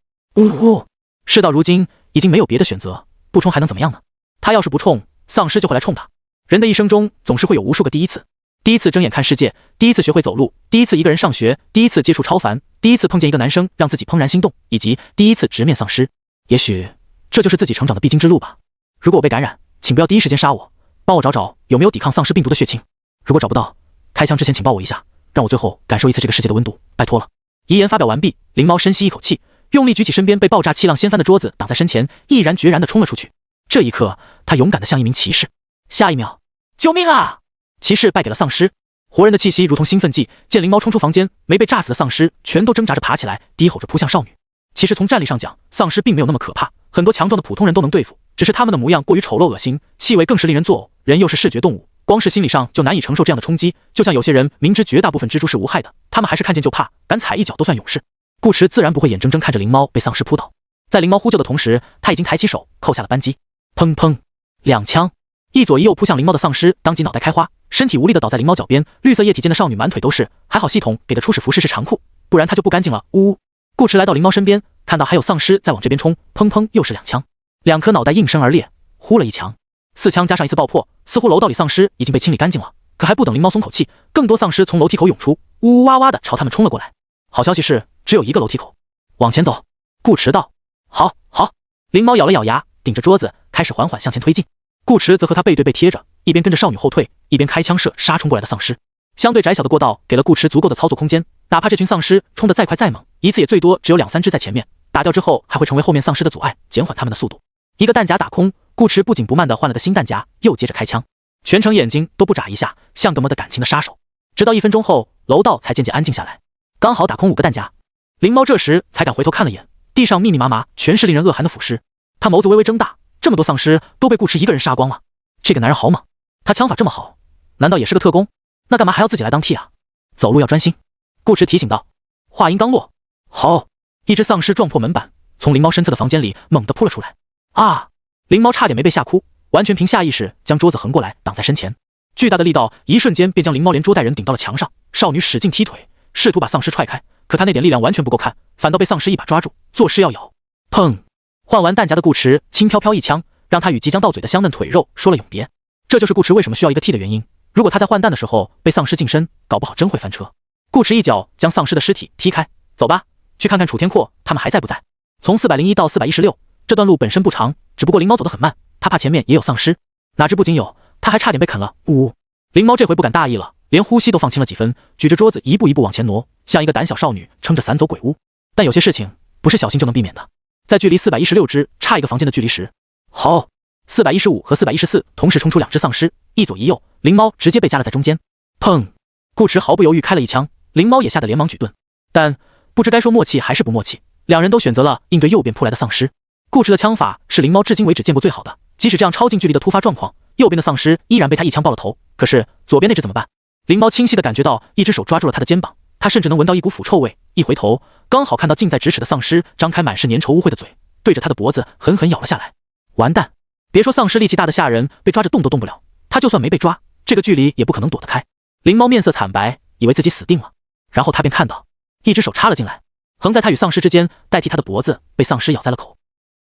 事到如今，已经没有别的选择，不冲还能怎么样呢？他要是不冲，丧尸就会来冲他。人的一生中总是会有无数个第一次：第一次睁眼看世界，第一次学会走路，第一次一个人上学，第一次接触超凡，第一次碰见一个男生让自己怦然心动，以及第一次直面丧尸。也许这就是自己成长的必经之路吧。如果我被感染，请不要第一时间杀我，帮我找找有没有抵抗丧尸病毒的血清。如果找不到，开枪之前请抱我一下，让我最后感受一次这个世界的温度，拜托了。遗言发表完毕，灵猫深吸一口气，用力举起身边被爆炸气浪掀翻的桌子挡在身前，毅然决然地冲了出去。这一刻，他勇敢得像一名骑士。下一秒，救命啊！骑士败给了丧尸，活人的气息如同兴奋剂，见灵猫冲出房间，没被炸死的丧尸全都挣扎着爬起来，低吼着扑向少女。其实从战力上讲，丧尸并没有那么可怕，很多强壮的普通人都能对付，只是他们的模样过于丑陋恶心，气味更是令人作呕，人又是视觉动物，光是心理上就难以承受这样的冲击。就像有些人明知绝大部分蜘蛛是无害的，他们还是看见就怕，敢踩一脚都算勇士。顾池自然不会眼睁睁看着灵猫被丧尸扑倒，在灵猫呼救的同时，他已经抬起手扣下了扳机。砰砰，2枪，一左一右扑向灵猫的丧尸当即脑袋开花，身体无力地倒在灵猫脚边，绿色液体间的少女满腿都是，还好系统给的初始服饰是长裤，不然她就不干净了。呜！顾池来到灵猫身边，看到还有丧尸在往这边冲，砰砰又是2枪，2颗脑袋应声而裂，呼了一枪。4枪加上一次爆破，似乎楼道里丧尸已经被清理干净了。可还不等灵猫松口气，更多丧尸从楼梯口涌出，呜呜哇哇的朝他们冲了过来。好消息是，只有一个楼梯口。往前走，顾驰道。好，好。灵猫咬了咬牙，顶着桌子开始缓缓向前推进。顾驰则和他背对背贴着，一边跟着少女后退，一边开枪射杀冲过来的丧尸。相对窄小的过道给了顾驰足够的操作空间，哪怕这群丧尸冲得再快再猛，一次也最多只有2-3只在前面，打掉之后还会成为后面丧尸的阻碍，减缓他们的速度。一个弹夹打空，顾驰不紧不慢地换了个新弹夹，又接着开枪，全程眼睛都不眨一下，像个没得感情的杀手。直到1分钟后，楼道才渐渐安静下来，刚好打空5个弹夹。灵猫这时才敢回头看了眼，地上密密麻麻全是令人恶寒的腐尸。他眸子微微睁大，这么多丧尸都被顾驰一个人杀光了，这个男人好猛，他枪法这么好，难道也是个特工？那干嘛还要自己来当替啊？走路要专心。顾驰提醒道。话音刚落，好，一只丧尸撞破门板，从灵猫身侧的房间里猛地扑了出来。啊！灵猫差点没被吓哭，完全凭下意识将桌子横过来挡在身前，巨大的力道一瞬间便将灵猫连桌带人顶到了墙上。少女使劲踢腿，试图把丧尸踹开，可她那点力量完全不够看，反倒被丧尸一把抓住，作势要咬。砰！换完弹夹的顾驰轻飘飘一枪，让他与即将到嘴的香嫩腿肉说了永别。这就是顾驰为什么需要一个替的原因。如果他在换弹的时候被丧尸近身，搞不好真会翻车。顾驰一脚将丧尸的尸体踢开，走吧，去看看楚天阔他们还在不在。从401到416这段路本身不长，只不过灵猫走得很慢，他怕前面也有丧尸，哪知不仅有，他还差点被啃了。呜呜！灵猫这回不敢大意了，连呼吸都放轻了几分，举着桌子一步一步往前挪，像一个胆小少女撑着伞走鬼屋。但有些事情不是小心就能避免的。在距离416只差一个房间的距离时，好，415和414同时冲出2只丧尸，一左一右，灵猫直接被夹了在中间。砰！顾驰毫不犹豫开了一枪，灵猫也吓得连忙举盾，但不知该说默契还是不默契，两人都选择了应对右边扑来的丧尸。顾驰的枪法是灵猫至今为止见过最好的，即使这样超近距离的突发状况，右边的丧尸依然被他一枪爆了头。可是左边那只怎么办？灵猫清晰地感觉到一只手抓住了他的肩膀，他甚至能闻到一股腐臭味，一回头刚好看到近在咫尺的丧尸张开满是粘稠污秽的嘴，对着他的脖子狠狠咬了下来。完蛋！别说丧尸力气大的吓人，被抓着动都动不了，他就算没被抓，这个距离也不可能躲得开。灵猫面色惨白，以为自己死定了，然后他便看到一只手插了进来，横在他与丧尸之间，代替他的脖子被丧尸咬在了口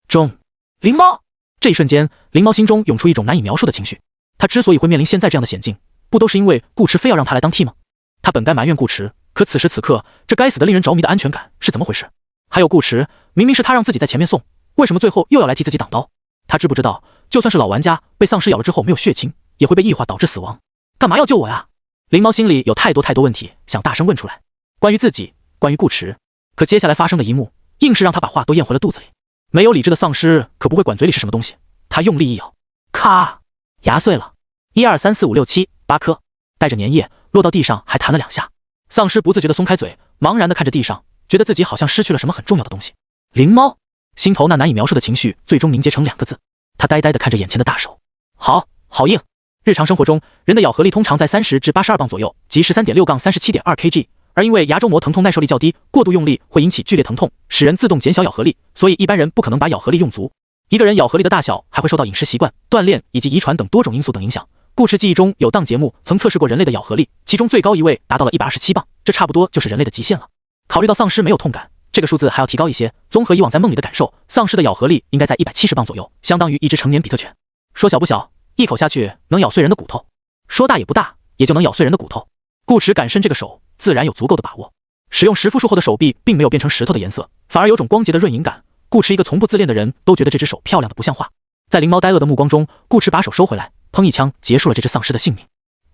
中。灵猫！这一瞬间，灵猫心中涌出一种难以描述的情绪。他之所以会面临现在这样的险境，不都是因为顾驰非要让他来当替吗？他本该埋怨顾驰，可此时此刻，这该死的令人着迷的安全感是怎么回事？还有顾驰，明明是他让自己在前面送，为什么最后又要来替自己挡刀？他知不知道，就算是老玩家被丧尸咬了之后没有血清，也会被异化导致死亡？干嘛要救我呀？灵猫心里有太多问题想大声问出来，关于自己，关于顾驰。可接下来发生的一幕，硬是让他把话都咽回了肚子里。没有理智的丧尸可不会管嘴里是什么东西。他用力一咬，咔，牙碎了，1、2、3、4、5、6、7、8颗，带着粘液落到地上，还弹了2下。丧尸不自觉地松开嘴，茫然地看着地上，觉得自己好像失去了什么很重要的东西。灵猫心头那难以描述的情绪最终凝结成2个字，他呆呆地看着眼前的大手，好硬。日常生活中，人的咬合力通常在30至82磅左右，即13.6-37.2 kg。而因为牙周膜疼痛耐受力较低，过度用力会引起剧烈疼痛，使人自动减小咬合力，所以一般人不可能把咬合力用足。一个人咬合力的大小还会受到饮食习惯、锻炼以及遗传等多种因素等影响。顾驰记忆中有档节目曾测试过人类的咬合力，其中最高一位达到了127磅，这差不多就是人类的极限了。考虑到丧尸没有痛感，这个数字还要提高一些。综合以往在梦里的感受，丧尸的咬合力应该在170磅左右，相当于一只成年比特犬。说小不小，一口下去能咬碎人的骨头；说大也不大，也就能咬碎人的骨头。顾驰敢伸这个手，自然有足够的把握。使用10复数后的手臂并没有变成石头的颜色，反而有种光洁的润银感。顾驰一个从不自恋的人都觉得这只手漂亮的不像话。在灵猫呆愕的目光中，顾驰把手收回来，砰一枪结束了这只丧尸的性命。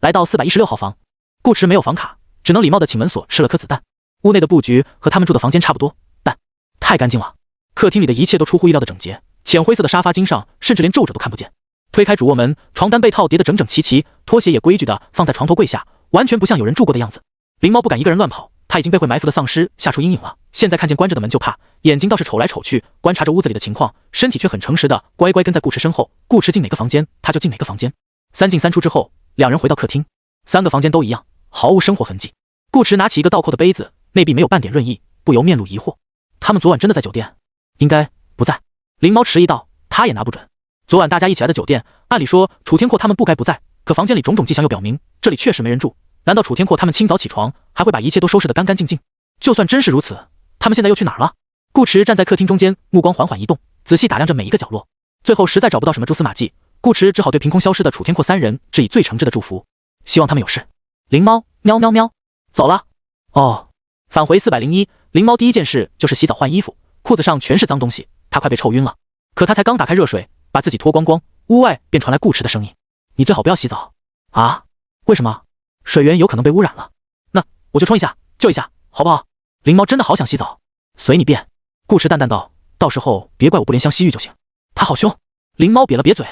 来到416号房，顾驰没有房卡，只能礼貌地请门锁吃了颗子弹。屋内的布局和他们住的房间差不多，但太干净了。客厅里的一切都出乎意料的整洁，浅灰色的沙发巾上甚至连皱褶都看不见。推开主卧门，床单被套叠得整整齐齐，拖鞋也规矩地放在床头柜下，完全不像有人住过的样子。灵猫不敢一个人乱跑，他已经被会埋伏的丧尸吓出阴影了，现在看见关着的门就怕，眼睛倒是瞅来瞅去，观察着屋子里的情况，身体却很诚实的乖乖跟在顾驰身后。顾驰进哪个房间，他就进哪个房间。3进3出之后，两人回到客厅，3个房间都一样，毫无生活痕迹。顾驰拿起一个倒扣的杯子，内壁没有半点润意，不由面露疑惑。他们昨晚真的在酒店？应该不在。灵猫迟疑道，他也拿不准。昨晚大家一起来的酒店，按理说楚天阔他们不该不在，可房间里种种迹象又表明这里确实没人住。难道楚天阔他们清早起床还会把一切都收拾得干干净净？就算真是如此，他们现在又去哪儿了？顾驰站在客厅中间，目光缓缓移动，仔细打量着每一个角落，最后实在找不到什么蛛丝马迹。顾池只好对凭空消失的楚天阔三人致以最诚挚的祝福，希望他们有事。灵猫喵喵喵，走了。哦，返回401，灵猫第一件事就是洗澡换衣服，裤子上全是脏东西，他快被臭晕了。可他才刚打开热水，把自己脱光光，屋外便传来顾池的声音：“你最好不要洗澡啊！为什么？水源有可能被污染了。那我就冲一下，救一下，好不好？”灵猫真的好想洗澡，随你便。顾池淡淡道：“到时候别怪我不怜香惜玉就行。”他好凶。灵猫瘪了瘪嘴。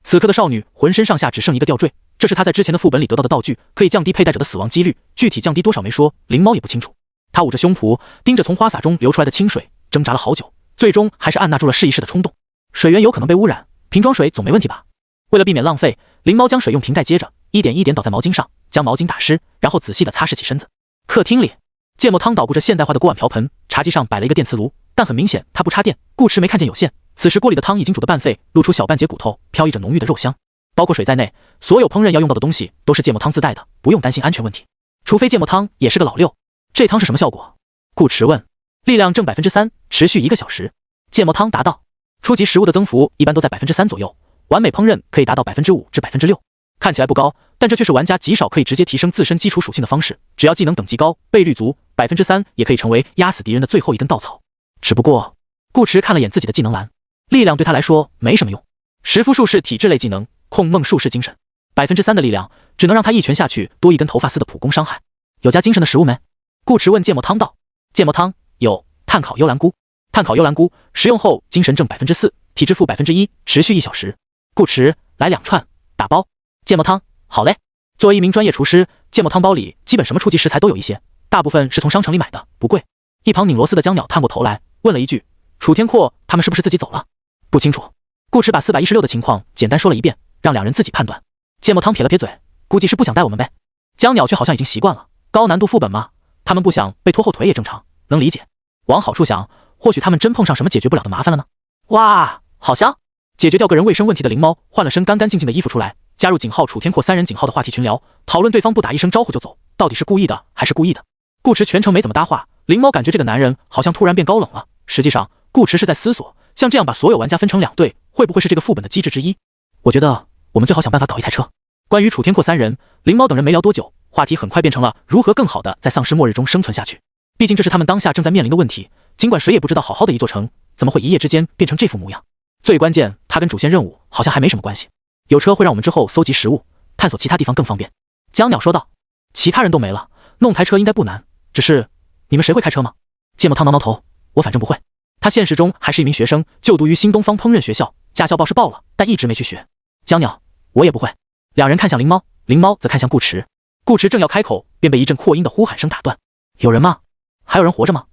此刻的少女浑身上下只剩一个吊坠，这是她在之前的副本里得到的道具，可以降低佩戴者的死亡几率，具体降低多少没说，灵猫也不清楚。她捂着胸脯，盯着从花洒中流出来的清水，挣扎了好久，最终还是按捺住了试一试的冲动。水源有可能被污染，瓶装水总没问题吧？为了避免浪费，灵猫将水用瓶盖接着，一点一点倒在毛巾上，将毛巾打湿，然后仔细地擦拭起身子。客厅里，芥末汤捣鼓着现代化的锅碗瓢盆，茶几上摆了一个电磁炉，但很明显它不插电，顾池没看见有线。此时锅里的汤已经煮得半沸，露出小半截骨头，飘逸着浓郁的肉香。包括水在内，所有烹饪要用到的东西都是芥末汤自带的，不用担心安全问题。除非芥末汤也是个老六。这汤是什么效果？顾池问。力量正3%，持续1个小时。芥末汤答道。初级食物的增幅一般都在3%左右，完美烹饪可以达到5%至6%。看起来不高，但这却是玩家极少可以直接提升自身基础属性的方式。只要技能等级高，倍率足，3%也可以成为压死敌人的最后一根稻草。只不过，顾池看了眼自己的技能栏，力量对他来说没什么用。食肤术是体质类技能，控梦术是精神，3%的力量只能让他一拳下去多一根头发丝的普攻伤害。有加精神的食物没？顾池问芥末汤道。芥末汤有炭烤幽兰菇。炭烤幽兰菇食用后精神正4%，体质负1%，持续1小时。顾池来2串，打包。芥末汤好嘞。作为一名专业厨师，芥末汤包里基本什么初级食材都有一些，大部分是从商城里买的，不贵。一旁拧螺丝的江鸟探过头来问了一句：“楚天阔他们是不是自己走了？”不清楚。顾池把416的情况简单说了一遍，让两人自己判断。芥末汤撇了撇嘴，估计是不想带我们呗。江鸟却好像已经习惯了，高难度副本嘛，他们不想被拖后腿也正常，能理解。往好处想，或许他们真碰上什么解决不了的麻烦了呢。哇，好香！解决掉个人卫生问题的灵猫换了身干干净净的衣服出来，加入井号楚天阔三人井号的话题群聊，讨论对方不打一声招呼就走，到底是故意的还是故意的。顾池全程没怎么搭话，灵猫感觉这个男人好像突然变高冷了。实际上，顾池是在思索，像这样把所有玩家分成2队，会不会是这个副本的机制之一？我觉得我们最好想办法搞一台车。关于楚天阔三人，灵猫等人没聊多久，话题很快变成了如何更好的在丧尸末日中生存下去。毕竟这是他们当下正在面临的问题，尽管谁也不知道好好的一座城怎么会一夜之间变成这副模样。最关键，它跟主线任务好像还没什么关系。有车会让我们之后搜集食物，探索其他地方更方便。江鸟说道。其他人都没了，弄台车应该不难，只是你们谁会开车吗？芥末汤挠挠头，我反正不会。他现实中还是一名学生，就读于新东方烹饪学校，驾校报是报了，但一直没去学。江鸟，我也不会。两人看向灵猫，灵猫则看向顾池。顾池正要开口，便被一阵扩音的呼喊声打断。有人吗？还有人活着吗？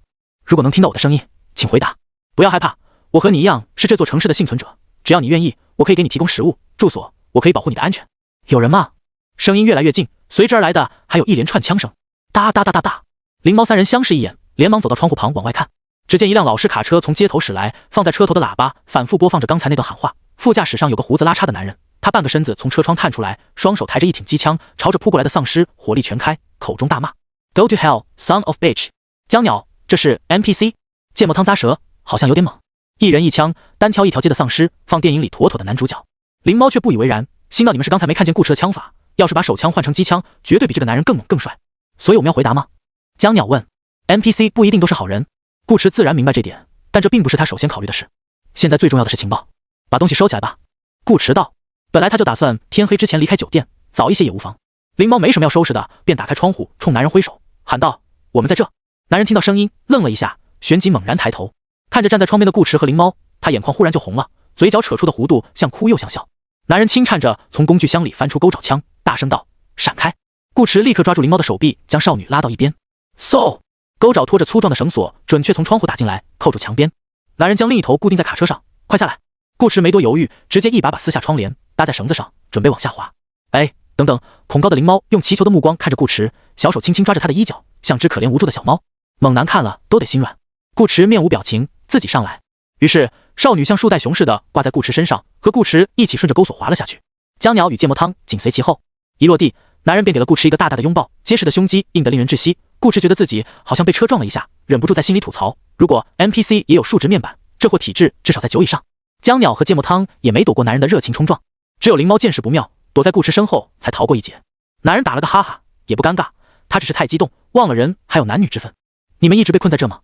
如果能听到我的声音，请回答。不要害怕，我和你一样是这座城市的幸存者，只要你愿意，我可以给你提供食物、住所，我可以保护你的安全。有人吗？声音越来越近，随之而来的还有一连串枪声。哒哒哒哒哒。灵猫三人相视一眼，连忙走到窗户旁往外看。只见一辆老式卡车从街头驶来，放在车头的喇叭反复播放着刚才那段喊话。副驾驶上有个胡子拉碴的男人，他半个身子从车窗探出来，双手抬着一挺机枪，朝着扑过来的丧尸火力全开，口中大骂 Go to hell, son of bitch。 江鸟，这是 NPC。 芥末汤咂舌，好像有点猛。一人一枪，单挑一条街的丧尸，放电影里妥妥的男主角。灵猫却不以为然，心道你们是刚才没看见顾池的枪法，要是把手枪换成机枪，绝对比这个男人更猛更帅。所以我们要回答吗？江鸟问。 NPC 不一定都是好人，顾池自然明白这点，但这并不是他首先考虑的事。现在最重要的是情报，把东西收起来吧。顾池道。本来他就打算天黑之前离开酒店，早一些也无妨。灵猫没什么要收拾的，便打开窗户冲男人挥手，喊道：我们在这。男人听到声音愣了一下，旋即猛然抬头，看着站在窗边的顾池和灵猫，他眼眶忽然就红了，嘴角扯出的弧度像哭又像笑。男人轻颤着从工具箱里翻出钩爪枪，大声道：闪开。顾池立刻抓住灵猫的手臂，将少女拉到一边。嗖，钩爪拖着粗壮的绳索准确从窗户打进来，扣住墙边。男人将另一头固定在卡车上，快下来。顾池没多犹豫，直接一把撕下窗帘，搭在绳子上，准备往下滑。哎，等等！恐高的灵猫用祈求的目光看着顾池，小手轻轻抓着他的衣角，像只可怜无助的小猫。猛男看了都得心软。顾池面无表情，自己上来。于是少女像树袋熊似的挂在顾池身上，和顾池一起顺着钩索滑了下去。江鸟与芥末汤紧随其后。一落地，男人便给了顾池一个大大的拥抱，结实的胸肌硬得令人窒息。顾池觉得自己好像被车撞了一下，忍不住在心里吐槽：如果 NPC 也有数值面板，这货体质至少在9以上。江鸟和芥末汤也没躲过男人的热情冲撞。只有灵猫见势不妙，躲在顾池身后才逃过一劫。男人打了个哈哈，也不尴尬，他只是太激动，忘了人还有男女之分。你们一直被困在这吗？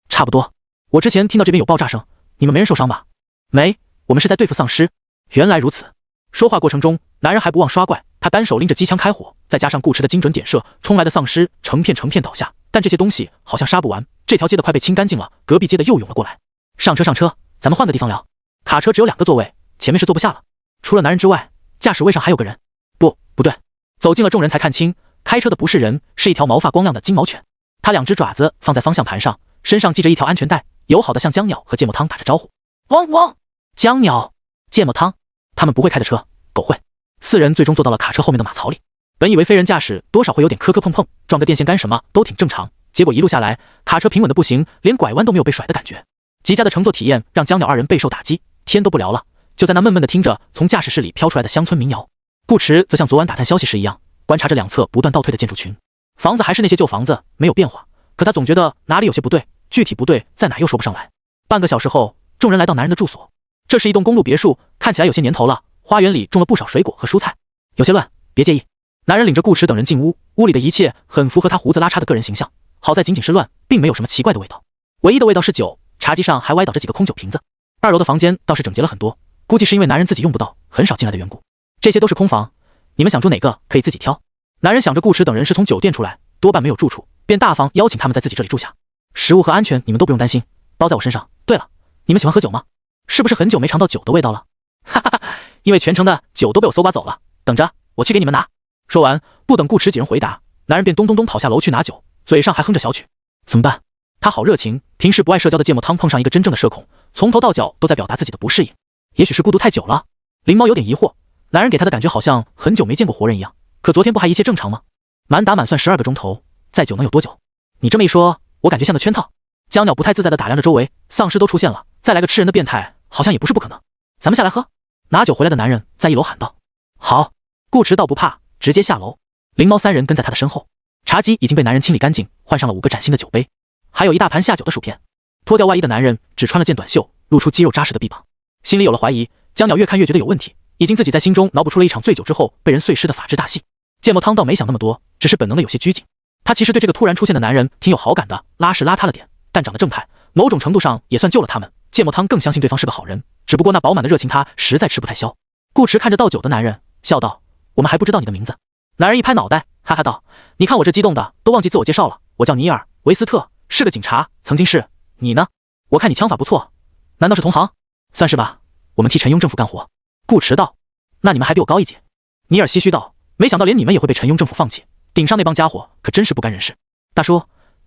差不多。我之前听到这边有爆炸声，你们没人受伤吧？没，我们是在对付丧尸。原来如此。说话过程中，男人还不忘刷怪，他单手拎着机枪开火，再加上顾池的精准点射，冲来的丧尸成片成片倒下。但这些东西好像杀不完，这条街的快被清干净了，隔壁街的又涌了过来。上车上车，咱们换个地方聊。卡车只有2个座位，前面是坐不下了。除了男人之外，驾驶位上还有个人。不对，走近了众人才看清，开车的不是人，是一条毛发光亮的金毛犬。它2只爪子放在方向盘上，身上系着一条安全带，友好的向江鸟和芥末汤打着招呼。汪汪！江鸟、芥末汤，他们不会开的车，狗会。4人最终坐到了卡车后面的马槽里。本以为非人驾驶多少会有点磕磕碰碰，撞个电线杆什么都挺正常，结果一路下来，卡车平稳的不行，连拐弯都没有被甩的感觉。极佳的乘坐体验让江鸟2人备受打击，天都不聊了，就在那闷闷的听着从驾驶室里飘出来的乡村民谣。顾池则像昨晚打探消息时一样，观察着2侧不断倒退的建筑群。房子还是那些旧房子，没有变化，可他总觉得哪里有些不对，具体不对在哪又说不上来。半个小时后，众人来到男人的住所。这是一栋公路别墅，看起来有些年头了，花园里种了不少水果和蔬菜，有些乱，别介意。男人领着顾池等人进屋，屋里的一切很符合他胡子拉碴的个人形象，好在仅仅是乱，并没有什么奇怪的味道。唯一的味道是酒，茶几上还歪倒着几个空酒瓶子。2楼的房间倒是整洁了很多，估计是因为男人自己用不到，很少进来的缘故。这些都是空房，你们想住哪个可以自己挑。男人想着顾池等人是从酒店出来，多半没有住处，便大方邀请他们在自己这里住下。食物和安全你们都不用担心，包在我身上。对了，你们喜欢喝酒吗？是不是很久没尝到酒的味道了？哈哈哈，因为全城的酒都被我搜刮走了，等着我去给你们拿。说完，不等顾池几人回答，男人便咚咚咚跑下楼去拿酒，嘴上还哼着小曲。怎么办？他好热情，平时不爱社交的芥末汤碰上一个真正的社恐，从头到脚都在表达自己的不适应。也许是孤独太久了。灵猫有点疑惑，男人给他的感觉好像很久没见过活人一样，可昨天不还一切正常吗？满打满算12个钟头，再久能有多久？你这么一说，我感觉像个圈套。江鸟不太自在地打量着周围，丧尸都出现了，再来个吃人的变态，好像也不是不可能。咱们下来喝。拿酒回来的男人在1楼喊道。好。顾池倒不怕，直接下楼。灵猫3人跟在他的身后。茶几已经被男人清理干净，换上了5个崭新的酒杯，还有一大盘下酒的薯片。脱掉外衣的男人只穿了件短袖，露出肌肉扎实的臂膀。心里有了怀疑，江鸟越看越觉得有问题，已经自己在心中脑补出了一场醉酒之后被人碎尸的法制大戏。芥末汤倒没想那么多，只是本能的有些拘谨。他其实对这个突然出现的男人挺有好感的，拉是拉他了点，但长得正派，某种程度上也算救了他们。芥末汤更相信对方是个好人，只不过那饱满的热情他实在吃不太消。顾池看着倒酒的男人，笑道：我们还不知道你的名字。男人一拍脑袋，哈哈道：你看我这激动的都忘记自我介绍了，我叫尼尔·维斯特，是个警察，曾经是。你呢？我看你枪法不错，难道是同行？算是吧，我们替陈庸政府干活。顾池道：那你们还比我高一截。尼尔唏嘘道：没想到连你们也会被陈庸政府放弃，顶上那帮家伙可真是不干人事。大叔，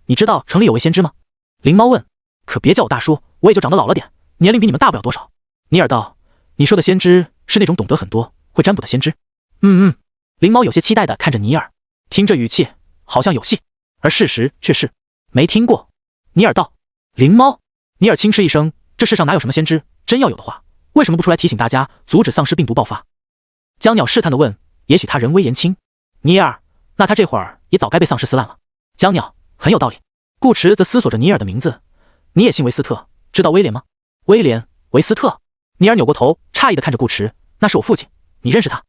你知道城里有位先知吗？灵猫问。可别叫我大叔，我也就长得老了点，年龄比你们大不了多少。尼尔道：你说的先知是那种懂得很多会占卜的先知？灵猫有些期待地看着尼尔，听这语气好像有戏，而事实却是没听过。尼尔道：灵猫。尼尔轻嗤一声，这世上哪有什么先知，真要有的话，为什么不出来提醒大家阻止丧尸病毒爆发？江鸟试探地问，也许他人微言轻。尼尔，那他这会儿也早该被丧尸撕烂了。江鸟，很有道理。顾池则思索着尼尔的名字，你也姓维斯特，知道威廉吗？威廉·维斯特。尼尔扭过头，诧异地看着顾池，那是我父亲，你认识他？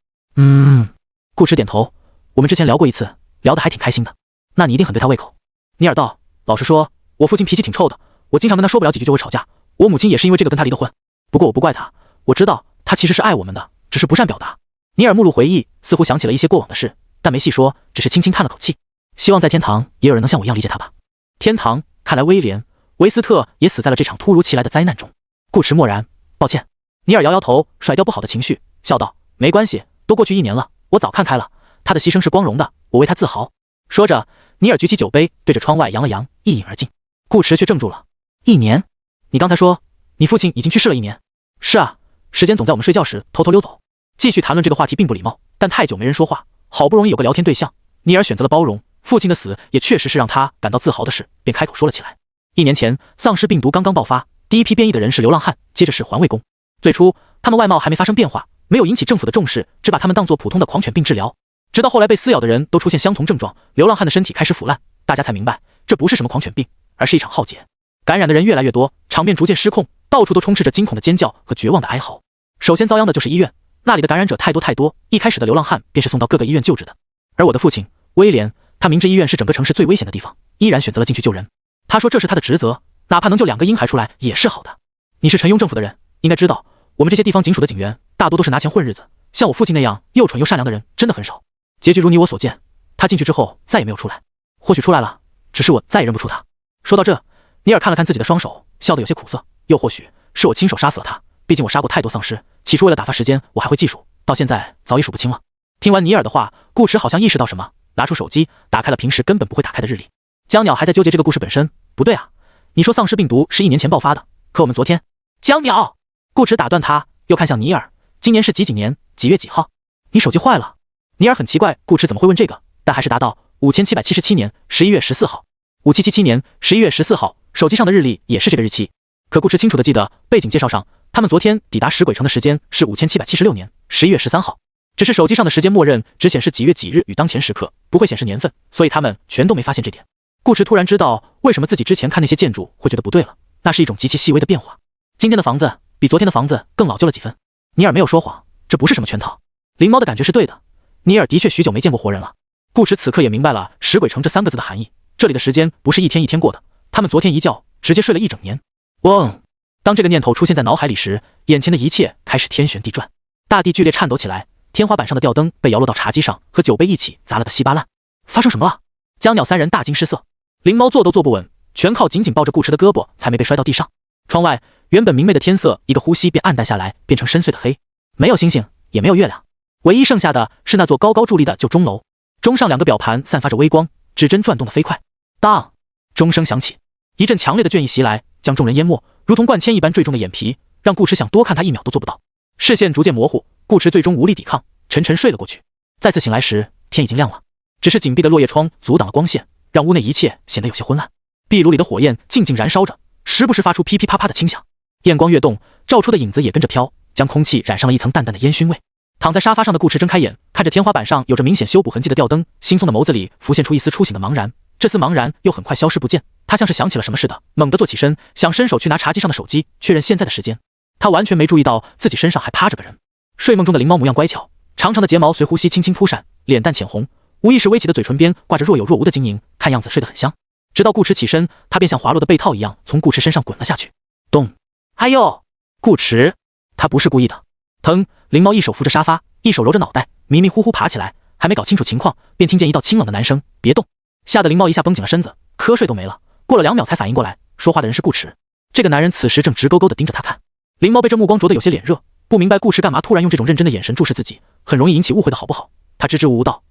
顾池点头，我们之前聊过一次，聊得还挺开心的。那你一定很对他胃口。尼尔道：老实说，我父亲脾气挺臭的，我经常跟他说不了几句就会吵架，我母亲也是因为这个跟他离的婚。不过我不怪他，我知道他其实是爱我们的，只是不善表达。尼尔目露回忆，似乎想起了一些过往的事，但没细说，只是轻轻叹了口气。希望在天堂也有人能像我一样理解他吧。天堂，看来威廉·维斯特也死在了这场突如其来的灾难中。顾池默然，抱歉。尼尔摇摇头，甩掉不好的情绪，笑道：没关系，都过去1年了，我早看开了，他的牺牲是光荣的，我为他自豪。说着，尼尔举起酒杯，对着窗外扬了扬，一饮而尽。顾池却怔住了。1年？你刚才说你父亲已经去世了1年？是啊，时间总在我们睡觉时偷偷溜走。继续谈论这个话题并不礼貌，但太久没人说话，好不容易有个聊天对象，尼尔选择了包容。父亲的死也确实是让他感到自豪的事，便开口说了起来。1年前，丧尸病毒刚刚爆发，第一批变异的人是流浪汉，接着是环卫工。最初，他们外貌还没发生变化，没有引起政府的重视，只把他们当作普通的狂犬病治疗。直到后来被撕咬的人都出现相同症状，流浪汉的身体开始腐烂，大家才明白这不是什么狂犬病，而是一场浩劫。感染的人越来越多，场面逐渐失控，到处都充斥着惊恐的尖叫和绝望的哀嚎。首先遭殃的就是医院，那里的感染者太多，一开始的流浪汉便是送到各个医院救治的。而我的父亲威廉，他明知医院是整个城市最危险的地方，依然选择了进去救人。他说这是他的职责，哪怕能救2个婴孩出来也是好的。你是陈庸政府的人，应该知道，我们这些地方警署的警员大多都是拿钱混日子，像我父亲那样又蠢又善良的人真的很少。结局如你我所见，他进去之后再也没有出来。或许出来了，只是我再也认不出他。说到这，尼尔看了看自己的双手，笑得有些苦涩。又或许是我亲手杀死了他，毕竟我杀过太多丧尸，起初为了打发时间我还会计数，到现在早已数不清了。听完尼尔的话，顾迟好像意识到什么，拿出手机打开了平时根本不会打开的日历。江鸟还在纠结这个故事本身，不对啊，你说丧尸病毒是1年前爆发的，可我们昨天……江鸟，顾迟打断他，又看向尼尔，今年是几年几月几号？你手机坏了？尼尔很奇怪顾迟怎么会问这个，但还是答道5777年11月14号。5777年11月14号，手机上的日历也是这个日期。可顾迟清楚地记得背景介绍上，他们昨天抵达石鬼城的时间是5776年11月13号。只是手机上的时间默认只显示几月几日与当前时刻，不会显示年份，所以他们全都没发现这点。顾迟突然知道为什么自己之前看那些建筑会觉得不对了，那是一种极其细微的变化。今天的房子比昨天的房子更老旧了几分。尼尔没有说谎，这不是什么圈套。灵猫的感觉是对的，尼尔的确许久没见过活人了。顾迟此刻也明白了石鬼城这3个字的含义，这里的时间不是一天一天过的，他们昨天一觉直接睡了1整年。嗡！当这个念头出现在脑海里时，眼前的一切开始天旋地转，大地剧烈颤抖起来，天花板上的吊灯被摇落到茶几上，和酒杯一起砸了个稀巴烂。发生什么了？江鸟3人大惊失色，灵猫坐都坐不稳，全靠紧紧抱着顾迟的胳膊才没被摔到地上。窗外原本明媚的天色一个呼吸便暗淡下来，变成深邃的黑，没有星星也没有月亮，唯一剩下的是那座高高伫立的旧钟楼，钟上2个表盘散发着微光，指针转动得飞快。当钟声响起，一阵强烈的倦意袭来，将众人淹没，如同灌铅一般坠中的眼皮，让顾迟想多看他1秒都做不到。视线逐渐模糊，顾迟最终无力抵抗，沉沉睡了过去。再次醒来时，天已经亮了，只是紧闭的落叶窗阻挡了光线，让屋内一切显得有些昏暗。壁炉里的火焰静静燃烧着，时不时发出噼噼啪啪的轻响，焰光跃动，照出的影子也跟着飘，将空气染上了一层淡淡的烟熏味。躺在沙发上的顾迟睁开眼，看着天花板上有着明显修补痕迹的吊灯，惺忪的眸子里浮现出一丝初醒的茫然，这丝茫然又很快消失不见。他像是想起了什么似的，猛地坐起身，想伸手去拿茶几上的手机，确认现在的时间。他完全没注意到自己身上还趴着个人。睡梦中的灵猫模样乖巧，长长的睫毛随呼吸轻轻扑闪，脸蛋浅红，无意识微起的嘴唇边挂着若有若无的晶莹，看样子睡得很香。直到顾迟起身，他便像滑落的被套一样从顾迟身上滚了下去。咚！哎呦！顾迟，他不是故意的。疼！灵猫一手扶着沙发，一手揉着脑袋，迷迷糊糊爬起来，还没搞清楚情况，便听见一道清冷的男声：“别动！”吓得灵猫一下绷紧了身子，瞌睡都没了。过了2秒才反应过来，说话的人是顾迟。这个男人此时正直勾勾地盯着他看。灵猫被这目光灼得有些脸热，不明白顾迟干嘛突然用这种认真的眼神注视自己，很容易引起误会的好不好？他支支吾吾道：“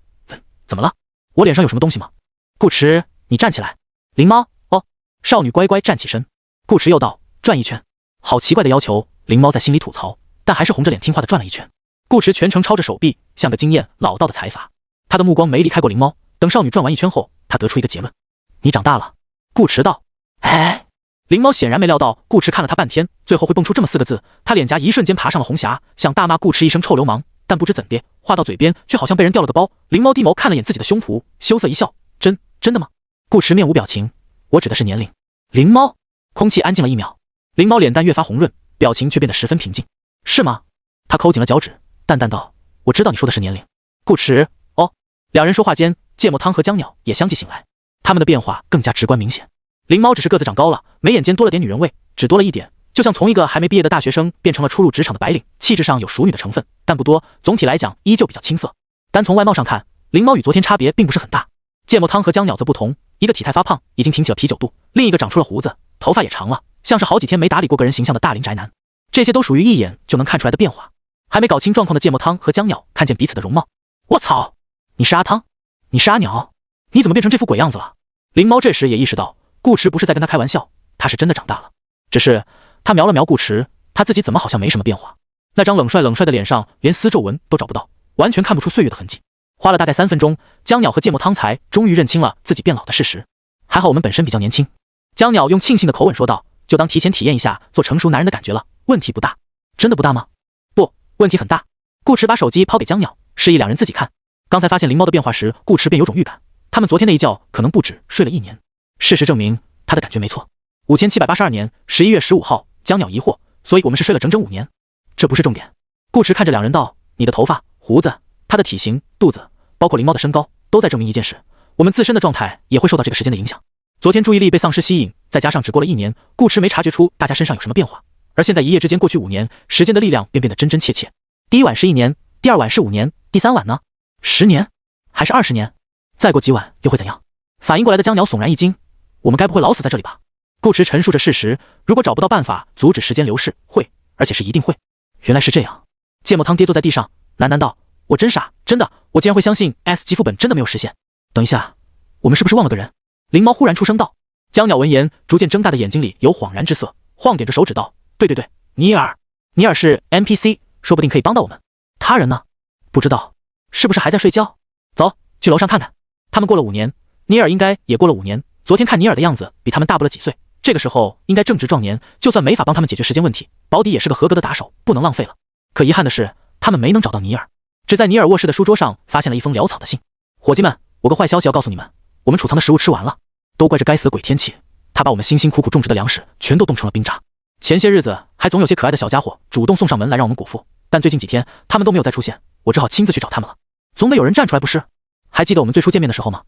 怎么了？我脸上有什么东西吗？”顾迟，你站起来。灵猫，哦，少女乖乖站起身。顾迟又道：“转一圈。”好奇怪的要求，灵猫在心里吐槽，但还是红着脸听话地转了一圈。顾迟全程抄着手臂，像个经验老道的财阀。他的目光没离开过灵猫，等少女转完一圈后，他得出一个结论：你长大了。顾迟道：“哎。”灵猫显然没料到顾迟看了他半天，最后会蹦出这么4个字，他脸颊一瞬间爬上了红霞，想大骂顾迟一声臭流氓，但不知怎的，话到嘴边却好像被人掉了个包。灵猫低眸看了眼自己的胸脯，羞涩一笑：“真的吗？”顾迟面无表情：“我指的是年龄。”灵猫，空气安静了1秒，灵猫脸蛋越发红润，表情却变得十分平静。“是吗？”他抠紧了脚趾，淡淡道：“我知道你说的是年龄。”顾迟，哦。2人说话间，芥末汤和江鸟也相继醒来，他们的变化更加直观明显。灵猫只是个子长高了，眉眼间多了点女人味，只多了一点，就像从一个还没毕业的大学生变成了初入职场的白领，气质上有熟女的成分，但不多，总体来讲依旧比较青涩。单从外貌上看，灵猫与昨天差别并不是很大。芥末汤和江鸟则不同，一个体态发胖，已经挺起了啤酒肚，另一个长出了胡子，头发也长了，像是好几天没打理过个人形象的大龄宅男。这些都属于一眼就能看出来的变化。还没搞清状况的芥末汤和江鸟看见彼此的容貌，我操，你是阿汤？你是阿鸟？你怎么变成这副鬼样子了？灵猫这时也意识到顾迟不是在跟他开玩笑，他是真的长大了。只是他瞄了瞄顾迟，他自己怎么好像没什么变化？那张冷帅的脸上连丝皱纹都找不到，完全看不出岁月的痕迹。花了大概3分钟，江鸟和芥末汤才终于认清了自己变老的事实。还好我们本身比较年轻。江鸟用庆幸的口吻说道：“就当提前体验一下做成熟男人的感觉了，问题不大。”真的不大吗？不，问题很大。顾迟把手机抛给江鸟，示意2人自己看。刚才发现灵猫的变化时，顾迟便有种预感，他们昨天那一觉可能不止睡了1年。事实证明，他的感觉没错。5782年11月15号，江鸟疑惑，所以我们是睡了整整5年。这不是重点。顾迟看着2人道：“你的头发、胡子，他的体型、肚子，包括灵猫的身高，都在证明一件事：我们自身的状态也会受到这个时间的影响。昨天注意力被丧尸吸引，再加上只过了1年，顾迟没察觉出大家身上有什么变化，而现在一夜之间过去5年，时间的力量便变得真真切切。第一晚是1年，第二晚是5年，第3晚呢？10年，还是20年？再过几晚又会怎样？反应过来的江鸟悚然一惊，我们该不会老死在这里吧？顾迟陈述着事实，如果找不到办法阻止时间流逝，会，而且是一定会。原来是这样。芥末汤跌坐在地上，喃喃道：我真傻，真的，我竟然会相信 S 级副本真的没有实现。等一下，我们是不是忘了个人？灵猫忽然出声道。江鸟闻言，逐渐睁大的眼睛里有恍然之色，晃点着手指道：对，尼尔，尼尔是 NPC， 说不定可以帮到我们。他人呢？不知道，是不是还在睡觉？走，去楼上看看。他们过了5年，尼尔应该也过了5年。昨天看尼尔的样子，比他们大不了几岁，这个时候应该正值壮年，就算没法帮他们解决时间问题，保底也是个合格的打手，不能浪费了。可遗憾的是，他们没能找到尼尔，只在尼尔卧室的书桌上发现了一封潦草的信。伙计们，我个坏消息要告诉你们，我们储藏的食物吃完了，都怪这该死的鬼天气，他把我们辛辛苦苦种植的粮食全都冻成了冰渣。前些日子还总有些可爱的小家伙主动送上门来让我们果腹，但最近几天他们都没有再出现，我只好亲自去找他们了。总得有人站出来不是？还记得我们最初见面的时候吗？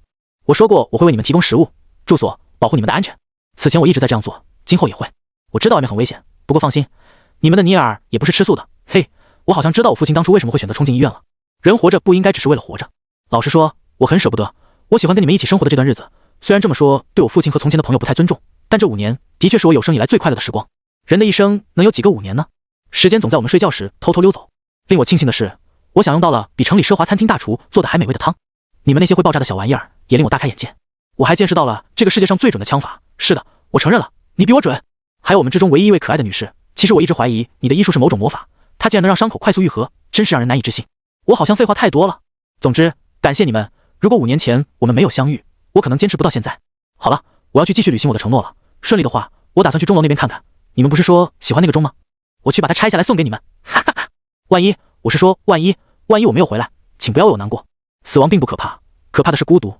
我说过我会为你们提供食物、住所，保护你们的安全。此前我一直在这样做，今后也会。我知道外面很危险，不过放心，你们的尼尔也不是吃素的。嘿，我好像知道我父亲当初为什么会选择冲进医院了。人活着不应该只是为了活着。老实说，我很舍不得，我喜欢跟你们一起生活的这段日子。虽然这么说对我父亲和从前的朋友不太尊重，但这5年的确是我有生以来最快乐的时光。人的一生能有几个5年呢？时间总在我们睡觉时偷偷溜走。令我庆幸的是，我享用到了比城里奢华餐厅大厨做的还美味的汤。你们那些会爆炸的小玩意儿也令我大开眼界。我还见识到了这个世界上最准的枪法。是的，我承认了，你比我准。还有我们之中唯一一位可爱的女士，其实我一直怀疑你的医术是某种魔法，它竟然能让伤口快速愈合，真是让人难以置信。我好像废话太多了。总之，感谢你们。如果5年前我们没有相遇，我可能坚持不到现在。好了，我要去继续履行我的承诺了。顺利的话，我打算去钟楼那边看看。你们不是说喜欢那个钟吗？我去把它拆下来送给你们。哈哈哈。万一我没有回来，请不要为我难过。死亡并不可怕，可怕的是孤独。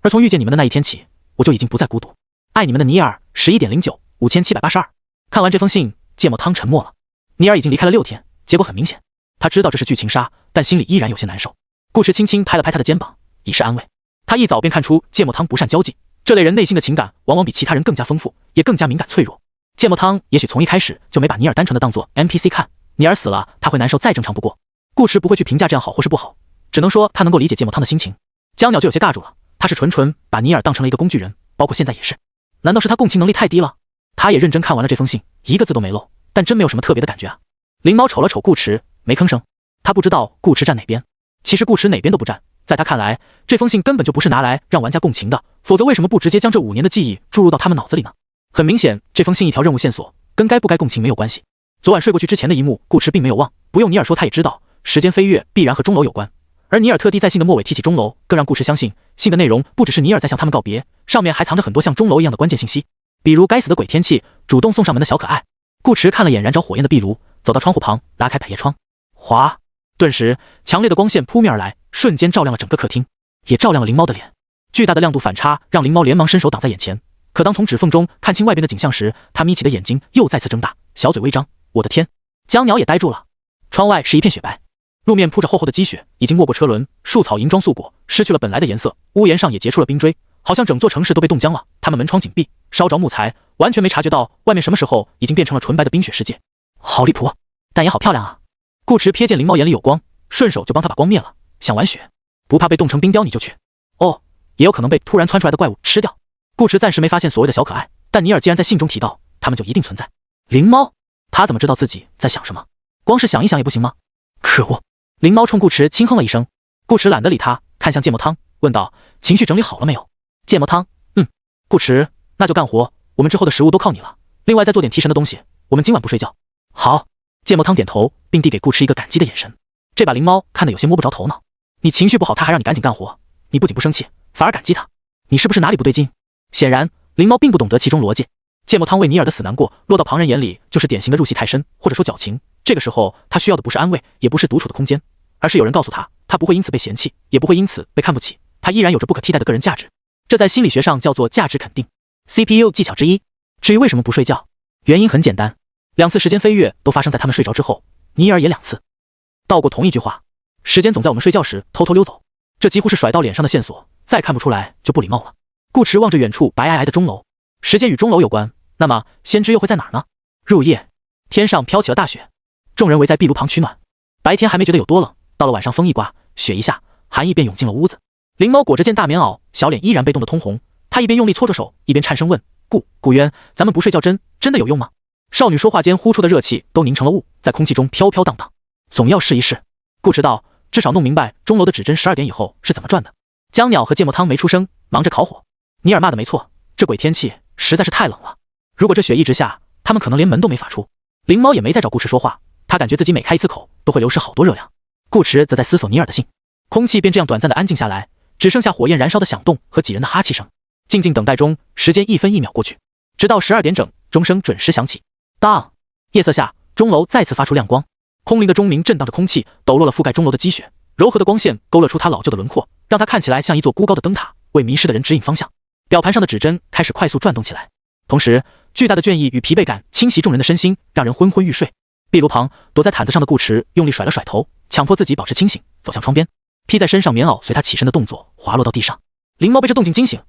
而从遇见你们的那一天起，我就已经不再孤独。爱你们的尼尔11.09 5782。看完这封信，芥末汤沉默了。尼尔已经离开了6天，结果很明显，他知道这是剧情杀，但心里依然有些难受。顾迟轻轻拍了拍他的肩膀，以示安慰。他一早便看出芥末汤不善交际，这类人内心的情感往往比其他人更加丰富，也更加敏感脆弱。芥末汤也许从一开始就没把尼尔单纯的当作 NPC 看，尼尔死了他会难受再正常不过。顾迟不会去评价这样好或是不好，只能说他能够理解芥末汤的心情。江鸟就有些尬住了，他是纯把尼尔当成了一个工具人，包括现在也是。难道是他共情能力太低了？他也认真看完了这封信，一个字都没漏，但真没有什么特别的感觉啊。灵猫瞅了瞅顾迟，没吭声。他不知道顾迟站哪边，其实顾迟哪边都不站，在他看来，这封信根本就不是拿来让玩家共情的，否则为什么不直接将这5年的记忆注入到他们脑子里呢？很明显，这封信一条任务线索跟该不该共情没有关系。昨晚睡过去之前的一幕，顾迟并没有忘，不用尼尔说他也知道，时间飞跃必然和钟楼有关。而尼尔特地在信的末尾提起钟楼，更让顾迟相信，信的内容不只是尼尔在向他们告别，上面还藏着很多像钟楼一样的关键信息，比如该死的鬼天气，主动送上门的小可爱。顾迟看了眼燃着火焰的壁炉，走到窗户旁，拉开百叶窗，哗！顿时，强烈的光线扑面而来，瞬间照亮了整个客厅，也照亮了灵猫的脸。巨大的亮度反差让灵猫连忙伸手挡在眼前，可当从指缝中看清外边的景象时，他眯起的眼睛又再次睁大，小嘴微张。我的天！江鸟也呆住了。窗外是一片雪白，路面铺着厚厚的积雪，已经没过车轮，树草银装素裹，失去了本来的颜色，屋檐上也结出了冰锥，好像整座城市都被冻僵了。他们门窗紧闭，烧着木材，完全没察觉到外面什么时候已经变成了纯白的冰雪世界。好离谱，但也好漂亮啊！顾迟瞥见灵猫眼里有光，顺手就帮他把光灭了。想玩雪，不怕被冻成冰雕你就去。哦，也有可能被突然窜出来的怪物吃掉。顾迟暂时没发现所谓的小可爱，但尼尔既然在信中提到，他们就一定存在。灵猫，他怎么知道自己在想什么？光是想一想也不行吗？可恶！灵猫冲顾迟轻哼了一声。顾迟懒得理他，看向芥末汤，问道：情绪整理好了没有？芥末汤，顾迟，那就干活，我们之后的食物都靠你了。另外再做点提神的东西，我们今晚不睡觉。好。芥末汤点头，并递给顾迟一个感激的眼神。这把灵猫看得有些摸不着头脑。你情绪不好，他还让你赶紧干活，你不仅不生气，反而感激他，你是不是哪里不对劲？显然，灵猫并不懂得其中逻辑。芥末汤为尼尔的死难过，落到旁人眼里就是典型的入戏太深，或者说矫情。这个时候，他需要的不是安慰，也不是独处的空间，而是有人告诉他，他不会因此被嫌弃，也不会因此被看不起，他依然有着不可替代的个人价值。这在心理学上叫做价值肯定 ，CPU 技巧之一。至于为什么不睡觉，原因很简单，2次时间飞跃都发生在他们睡着之后，尼尔也2次道过同一句话。时间总在我们睡觉时偷偷溜走，这几乎是甩到脸上的线索，再看不出来就不礼貌了。顾驰望着远处白皑皑的钟楼，时间与钟楼有关，那么先知又会在哪儿呢？入夜，天上飘起了大雪，众人围在壁炉旁取暖。白天还没觉得有多冷，到了晚上风一刮，雪一下，寒意便涌进了屋子。灵猫裹着件大棉袄，小脸依然被冻得通红，她一边用力搓着手，一边颤声问：顾渊，咱们不睡觉真的有用吗？少女说话间呼出的热气都凝成了雾，在空气中飘飘荡荡。总要试一试。顾驰道，至少弄明白钟楼的指针12点以后是怎么转的。江鸟和芥末汤没出声，忙着烤火。尼尔骂的没错，这鬼天气实在是太冷了，如果这雪一直下，他们可能连门都没法出。灵猫也没再找顾驰说话，他感觉自己每开一次口都会流失好多热量。顾驰则在思索尼尔的信，空气便这样短暂的安静下来，只剩下火焰燃烧的响动和几人的哈气声。静静等待中，时间一分一秒过去，直到12点整，钟声准时响起。当，夜色下，钟楼再次发出亮光，空灵的钟鸣震荡着空气，抖落了覆盖钟楼的积雪，柔和的光线勾勒出它老旧的轮廓，让它看起来像一座孤高的灯塔，为迷失的人指引方向。表盘上的指针开始快速转动起来，同时巨大的倦意与疲惫感侵袭众人的身心，让人昏昏欲睡。壁炉旁躲在毯子上的顾驰用力甩了甩头，强迫自己保持清醒，走向窗边，披在身上棉袄随他起身的动作滑落到地上。灵猫被这动静惊醒，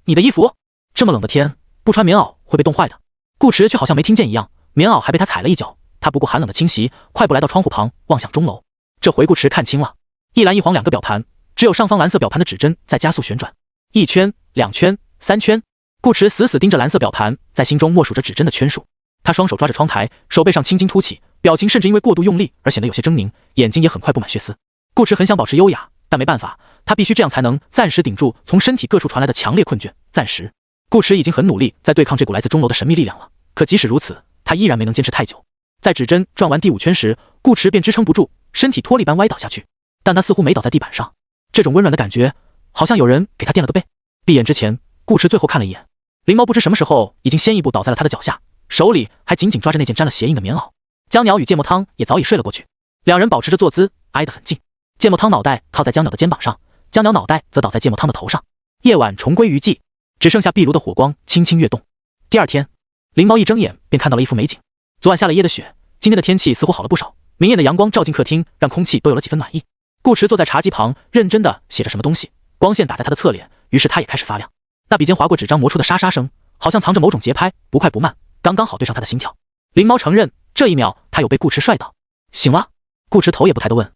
你的衣服？这么冷的天不穿棉袄会被冻坏的。顾驰却好像没听见一样，棉袄还被他踩了一脚。他不顾寒冷的侵袭，快步来到窗户旁，望向钟楼。这回顾驰看清了，一蓝一黄两个表盘，只有上方蓝色表盘的指针在加速旋转，1圈、2圈、3圈。顾驰死死盯着蓝色表盘，在心中默数着指针的圈数。他双手抓着窗台，手背上青筋凸起，表情甚至因为过度用力而显得有些狰狞，眼睛也很快布满血丝。顾驰很想保持优雅，但没办法，他必须这样才能暂时顶住从身体各处传来的强烈困倦。暂时，顾驰已经很努力在对抗这股来自钟楼的神秘力量了，可即使如此，他依然没能坚持太久。在指针转完第5圈时，顾驰便支撑不住，身体脱力般歪倒下去，但他似乎没倒在地板上。这种温软的感觉，好像有人给他垫了个背。闭眼之前，顾驰最后看了一眼，灵猫不知什么时候已经先一步倒在了他的脚下，手里还紧紧抓着那件沾了血印的棉袄。江鸟与芥末汤也早已睡了过去，两人保持着坐姿，挨得很近。芥末汤脑袋靠在江鸟的肩膀上，江鸟脑袋则倒在芥末汤的头上。夜晚重归于寂，只剩下壁炉的火光轻轻跃动。第二天，灵猫一睁眼便看到了一幅美景。昨晚下了一夜的雪，今天的天气似乎好了不少，明艳的阳光照进客厅，让空气都有了几分暖意。顾驰坐在茶几旁，认真地写着什么东西，光线打在他的侧脸，于是他也开始发亮。那笔尖划过纸张磨出的沙沙声，好像藏着某种节拍，不快不慢，刚刚好对上他的心跳。灵猫承认，这一秒他有被顾驰帅到。醒了？顾驰头也不抬地问。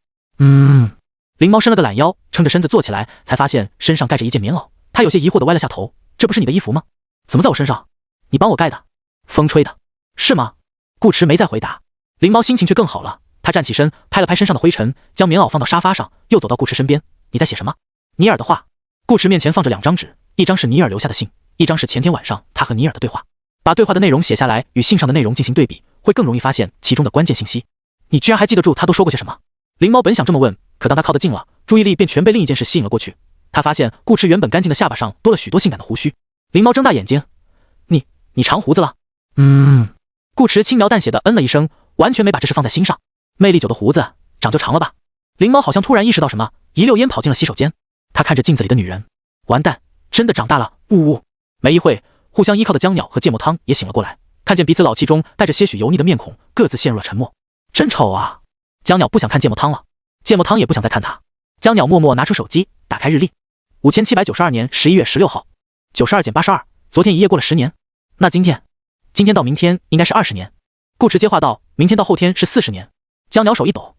灵猫伸了个懒腰，撑着身子坐起来，才发现身上盖着一件棉袄。他有些疑惑地歪了下头，这不是你的衣服吗？怎么在我身上？你帮我盖的？风吹的。是吗？顾驰没再回答。灵猫心情却更好了，他站起身，拍了拍身上的灰尘，将棉袄放到沙发上，又走到顾驰身边。你在写什么？尼尔的话。顾驰面前放着2张纸，一张是尼尔留下的信，一张是前天晚上他和尼尔的对话。把对话的内容写下来，与信上的内容进行对比，会更容易发现其中的关键信息。你居然还记得住他都说过些什么？灵猫本想这么问，可当他靠得近了，注意力便全被另一件事吸引了过去。他发现顾驰原本干净的下巴上多了许多性感的胡须。灵猫睁大眼睛，你长胡子了？顾驰轻描淡写的嗯了一声，完全没把这事放在心上。魅力久的胡子长就长了吧。灵猫好像突然意识到什么，一溜烟跑进了洗手间。他看着镜子里的女人，完蛋，真的长大了，呜呜。没一会，互相依靠的江鸟和芥末汤也醒了过来，看见彼此老气中带着些许油腻的面孔，各自陷入了沉默。真丑啊！江鸟不想看芥末汤了，芥末汤也不想再看他。江鸟默默拿出手机，打开日历，5792年11月16号，92减82，昨天一夜过了10年。那今天到明天应该是20年。顾驰接话道，明天到后天是40年。江鸟手一抖，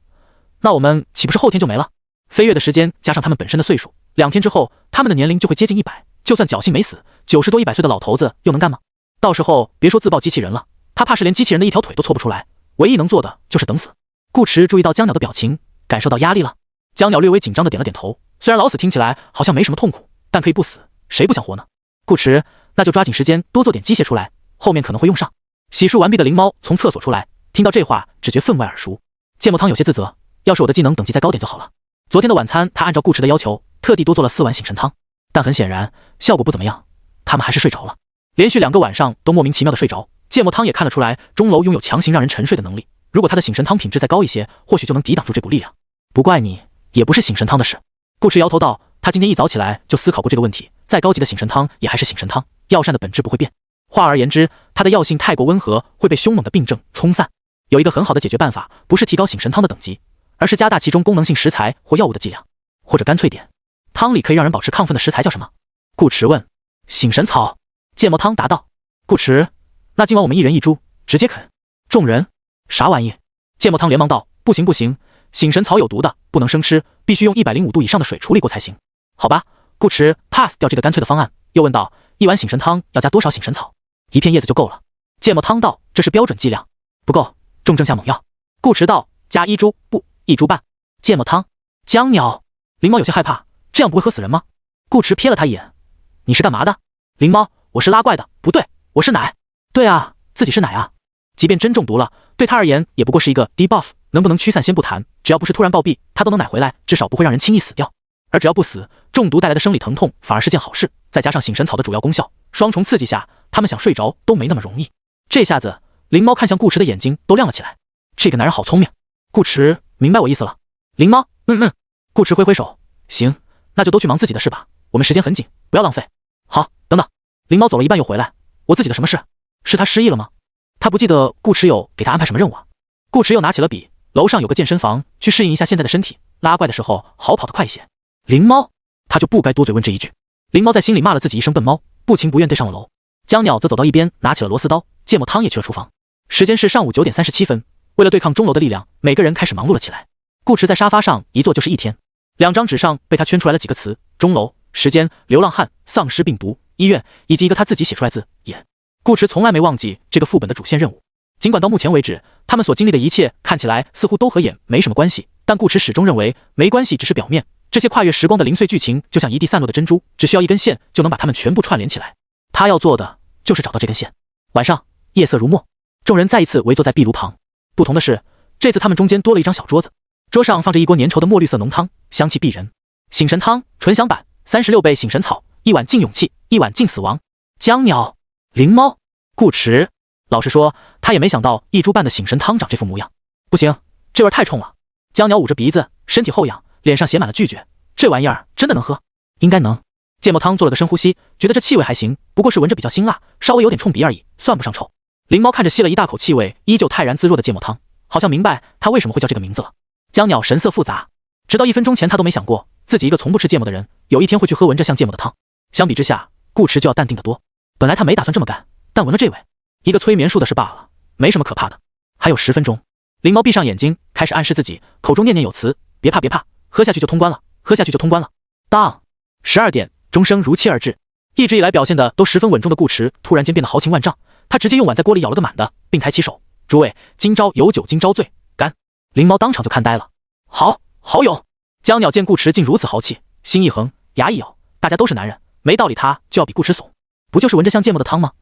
那我们岂不是后天就没了？飞跃的时间加上他们本身的岁数，2天之后他们的年龄就会接近100，就算侥幸没死，90多100岁的老头子又能干吗？到时候别说自爆机器人了，他怕是连机器人的一条腿都搓不出来，唯一能做的就是等死。顾驰注意到江鸟的表情，感受到压力了。江鸟略微紧张的点了点头，虽然老死听起来好像没什么痛苦，但可以不死，谁不想活呢？顾驰，那就抓紧时间多做点机械出来，后面可能会用上。洗漱完毕的灵猫从厕所出来，听到这话只觉分外耳熟。芥末汤有些自责，要是我的技能等级再高点就好了。昨天的晚餐他按照顾驰的要求特地多做了4碗醒神汤，但很显然效果不怎么样，他们还是睡着了。连续2个晚上都莫名其妙的睡着，芥末汤也看得出来钟楼拥有强行让人沉睡的能力，如果他的醒神汤品质再高一些，或许就能抵挡住这股力量。不怪你，也不是醒神汤的事。顾驰摇头道，他今天一早起来就思考过这个问题，再高级的醒神汤也还是醒神汤，药膳的本质不会变。换而言之，它的药性太过温和，会被凶猛的病症冲散。有一个很好的解决办法，不是提高醒神汤的等级，而是加大其中功能性食材或药物的剂量，或者干脆点，汤里可以让人保持亢奋的食材叫什么？顾池问。醒神草。芥末汤答道。顾池，那今晚我们一人一株，直接啃。众人，啥玩意？芥末汤连忙道，不行不行，醒神草有毒的，不能生吃，必须用105度以上的水处理过才行。好吧，顾池 pass 掉这个干脆的方案，又问道，一碗醒神汤要加多少醒神草？一片叶子就够了。芥末汤道，这是标准剂量，不够，重症下猛药。顾池道，加1株，不，1株半。芥末汤，江鸟。灵猫有些害怕，这样不会喝死人吗？顾池瞥了他一眼，你是干嘛的？灵猫，我是拉怪的，不对，我是奶。对啊，自己是奶啊。即便真中毒了，对他而言也不过是一个 debuff， 能不能驱散先不谈，只要不是突然暴毙，他都能奶回来，至少不会让人轻易死掉。而只要不死，中毒带来的生理疼痛反而是件好事，再加上醒神草的主要功效，双重刺激下，他们想睡着都没那么容易。这下子，灵猫看向顾池的眼睛都亮了起来。这个男人好聪明。顾池明白我意思了。灵猫，顾池挥挥手，行，那就都去忙自己的事吧，我们时间很紧，不要浪费。好，等等。灵猫走了一半又回来，我自己的什么事？是他失忆了吗？他不记得顾池有给他安排什么任务啊？顾池又拿起了笔，楼上有个健身房，去适应一下现在的身体，拉怪的时候好跑得快一些。灵猫，他就不该多嘴问这一句。灵猫在心里骂了自己一声笨猫，不情不愿地上了楼。江鸟则走到一边，拿起了螺丝刀，芥末汤也去了厨房。时间是上午9点37分，为了对抗钟楼的力量，每个人开始忙碌了起来。顾池在沙发上一坐就是一天，2张纸上被他圈出来了几个词：钟楼、时间、流浪汉、丧尸病毒、医院，以及一个他自己写出来字眼。顾池从来没忘记这个副本的主线任务，尽管到目前为止，他们所经历的一切看起来似乎都和眼没什么关系，但顾池始终认为没关系只是表面，这些跨越时光的零碎剧情就像一地散落的珍珠，只需要一根线就能把它们全部串联起来。他要做的就是找到这根线。晚上，夜色如墨，众人再一次围坐在壁炉旁。不同的是，这次他们中间多了一张小桌子，桌上放着一锅粘稠的墨绿色浓汤，香气逼人。醒神汤纯享版，36倍醒神草，1碗净勇气，1碗净死亡。江鸟、灵猫、顾池，老实说，他也没想到1株半的醒神汤长这副模样。不行，这味太冲了。江鸟捂着鼻子，身体后仰，脸上写满了拒绝。这玩意儿真的能喝？应该能。芥末汤做了个深呼吸，觉得这气味还行，不过是闻着比较辛辣，稍微有点冲鼻而已，算不上臭。灵猫看着吸了一大口气味依旧泰然自若的芥末汤，好像明白他为什么会叫这个名字了。江鸟神色复杂，直到1分钟前他都没想过，自己一个从不吃芥末的人，有一天会去喝闻着像芥末的汤。相比之下，顾池就要淡定得多。本来他没打算这么干，但闻了这味，一个催眠术的事罢了，没什么可怕的。还有10分钟，灵猫闭上眼睛，开始暗示自己，口中念念有词，别怕别怕，喝下去就通关了，喝下去就通关了。当12点，钟声如期而至。一直以来表现的都十分稳重的顾池突然间变得豪情万丈，他直接用碗在锅里舀了个满的，并抬起手，诸位，今朝有酒今朝醉，干！灵猫当场就看呆了。好友。江鸟见顾池竟如此豪气，心一横，牙一咬，大家都是男人，没道理他就要比顾池怂，不就是闻着像芥末的汤吗？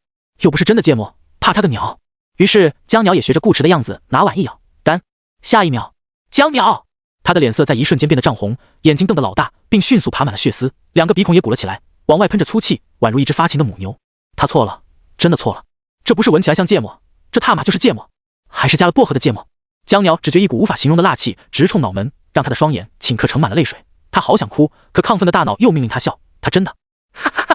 又不是真的芥末，怕他个鸟。于是江鸟也学着顾池的样子拿碗一咬，干。下一秒，江鸟他的脸色在一瞬间变得涨红，眼睛瞪得老大，并迅速爬满了血丝，2个鼻孔也鼓了起来，往外喷着粗气，宛如一只发情的母牛。他错了，真的错了，这不是闻起来像芥末，这他妈就是芥末，还是加了薄荷的芥末。江鸟只觉一股无法形容的辣气直冲脑门，让他的双眼顷刻盛满了泪水。他好想哭，可亢奋的大脑又命令他笑，他真的哈哈哈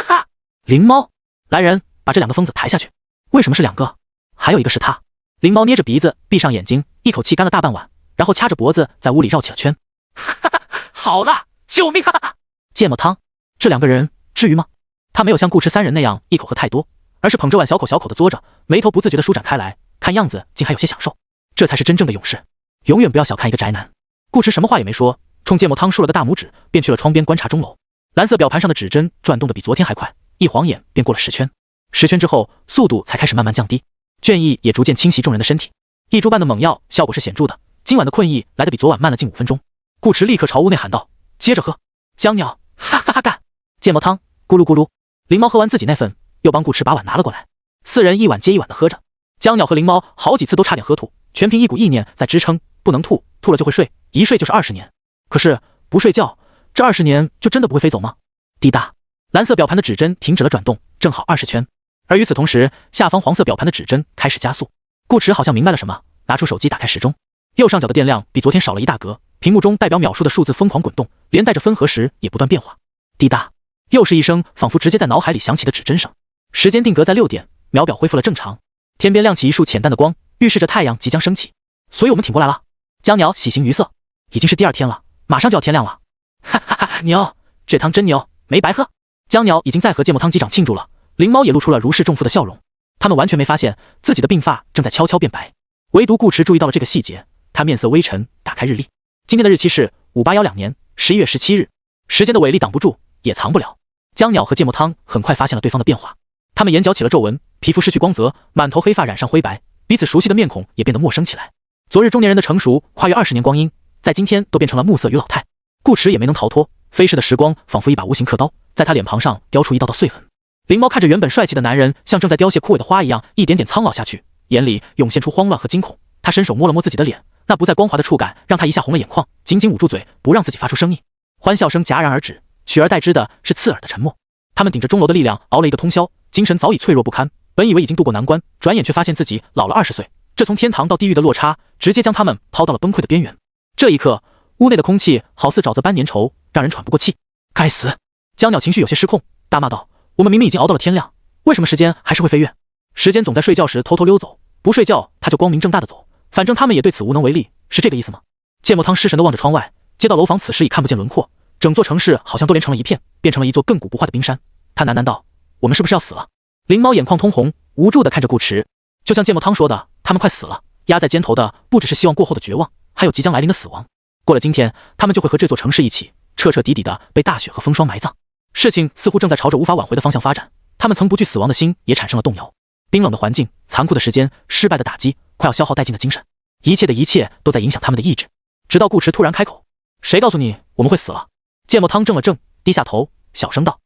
哈。灵猫，来人，把这2个疯子抬下去。为什么是2个？还有一个是他。灵猫捏着鼻子，闭上眼睛，一口气干了大半碗，然后掐着脖子在屋里绕起了圈。哈哈哈，好了，救命啊！芥末汤，这2个人至于吗？他没有像顾池3人那样一口喝太多，而是捧着碗小口小口的嘬着，眉头不自觉地舒展开来，看样子竟还有些享受。这才是真正的勇士。永远不要小看一个宅男。顾池什么话也没说，冲芥末汤竖了个大拇指，便去了窗边观察钟楼。蓝色表盘上的指针转动的比昨天还快，一晃眼便过了10圈。10圈之后，速度才开始慢慢降低，倦意也逐渐侵袭众人的身体。1株半的猛药效果是显著的，今晚的困意来得比昨晚慢了近5分钟。顾池立刻朝屋内喊道：“接着喝！”江鸟哈哈哈干！芥末汤咕噜咕噜。灵猫喝完自己那份，又帮顾池把碗拿了过来，4人一碗接一碗的喝着。江鸟和灵猫好几次都差点喝吐，全凭一股意念在支撑，不能吐，吐了就会睡，一睡就是20年。可是不睡觉，这20年就真的不会飞走吗？滴答，蓝色表盘的指针停止了转动，正好20圈。而与此同时，下方黄色表盘的指针开始加速。顾池好像明白了什么，拿出手机打开时钟，右上角的电量比昨天少了一大格，屏幕中代表秒数的数字疯狂滚动，连带着分合时也不断变化。滴答，又是一声仿佛直接在脑海里响起的指针声。时间定格在6点，秒表恢复了正常。天边亮起一束浅淡的光，预示着太阳即将升起。所以我们挺过来了。江鸟喜形于色，已经是第2天了，马上就要天亮了。哈哈哈，牛，这汤真牛，没白喝。江鸟已经在和芥末汤击掌庆祝了，灵猫也露出了如释重负的笑容。他们完全没发现自己的鬓发正在悄悄变白，唯独顾迟注意到了这个细节，他面色微沉，打开日历，今天的日期是5812年11月17日。时间的伟力挡不住，也藏不了。江鸟和芥末汤很快发现了对方的变化，他们眼角起了皱纹，皮肤失去光泽，满头黑发染上灰白，彼此熟悉的面孔也变得陌生起来。昨日中年人的成熟跨越20年光阴，在今天都变成了暮色与老态。顾迟也没能逃脱，飞逝的时光仿佛一把无形刻刀，在他脸庞上雕出一道道碎痕。灵猫看着原本帅气的男人像正在凋谢枯萎的花一样一点点苍老下去，眼里涌现出慌乱和惊恐。他伸手摸了摸自己的脸，那不再光滑的触感让他一下红了眼眶，紧紧捂住嘴，不让自己发出声音。欢笑声戛然而止，取而代之的是刺耳的沉默。他们顶着钟楼的力量熬了一个通宵，精神早已脆弱不堪，本以为已经度过难关，转眼却发现自己老了20岁。这从天堂到地狱的落差，直接将他们抛到了崩溃的边缘。这一刻，屋内的空气好似沼泽般粘稠，让人喘不过气。该死！江鸟情绪有些失控，大骂道：“我们明明已经熬到了天亮，为什么时间还是会飞跃？时间总在睡觉时偷偷溜走，不睡觉他就光明正大的走，反正他们也对此无能为力，是这个意思吗？”芥末汤失神地望着窗外，街道楼房此时已看不见轮廓，整座城市好像都连成了一片，变成了一座亘古不化的冰山。他喃喃道：“我们是不是要死了？”灵猫眼眶通红，无助地看着顾迟。就像芥末汤说的，他们快死了，压在肩头的不只是希望过后的绝望，还有即将来临的死亡。过了今天，他们就会和这座城市一起彻彻底底的被大雪和风霜埋葬。事情似乎正在朝着无法挽回的方向发展，他们曾不惧死亡的心也产生了动摇。冰冷的环境，残酷的时间，失败的打击，快要消耗殆尽的精神，一切都在影响他们的意志。直到顾迟突然开口：“谁告诉你我们会死了？”芥末汤怔了怔，低下头，小声道：“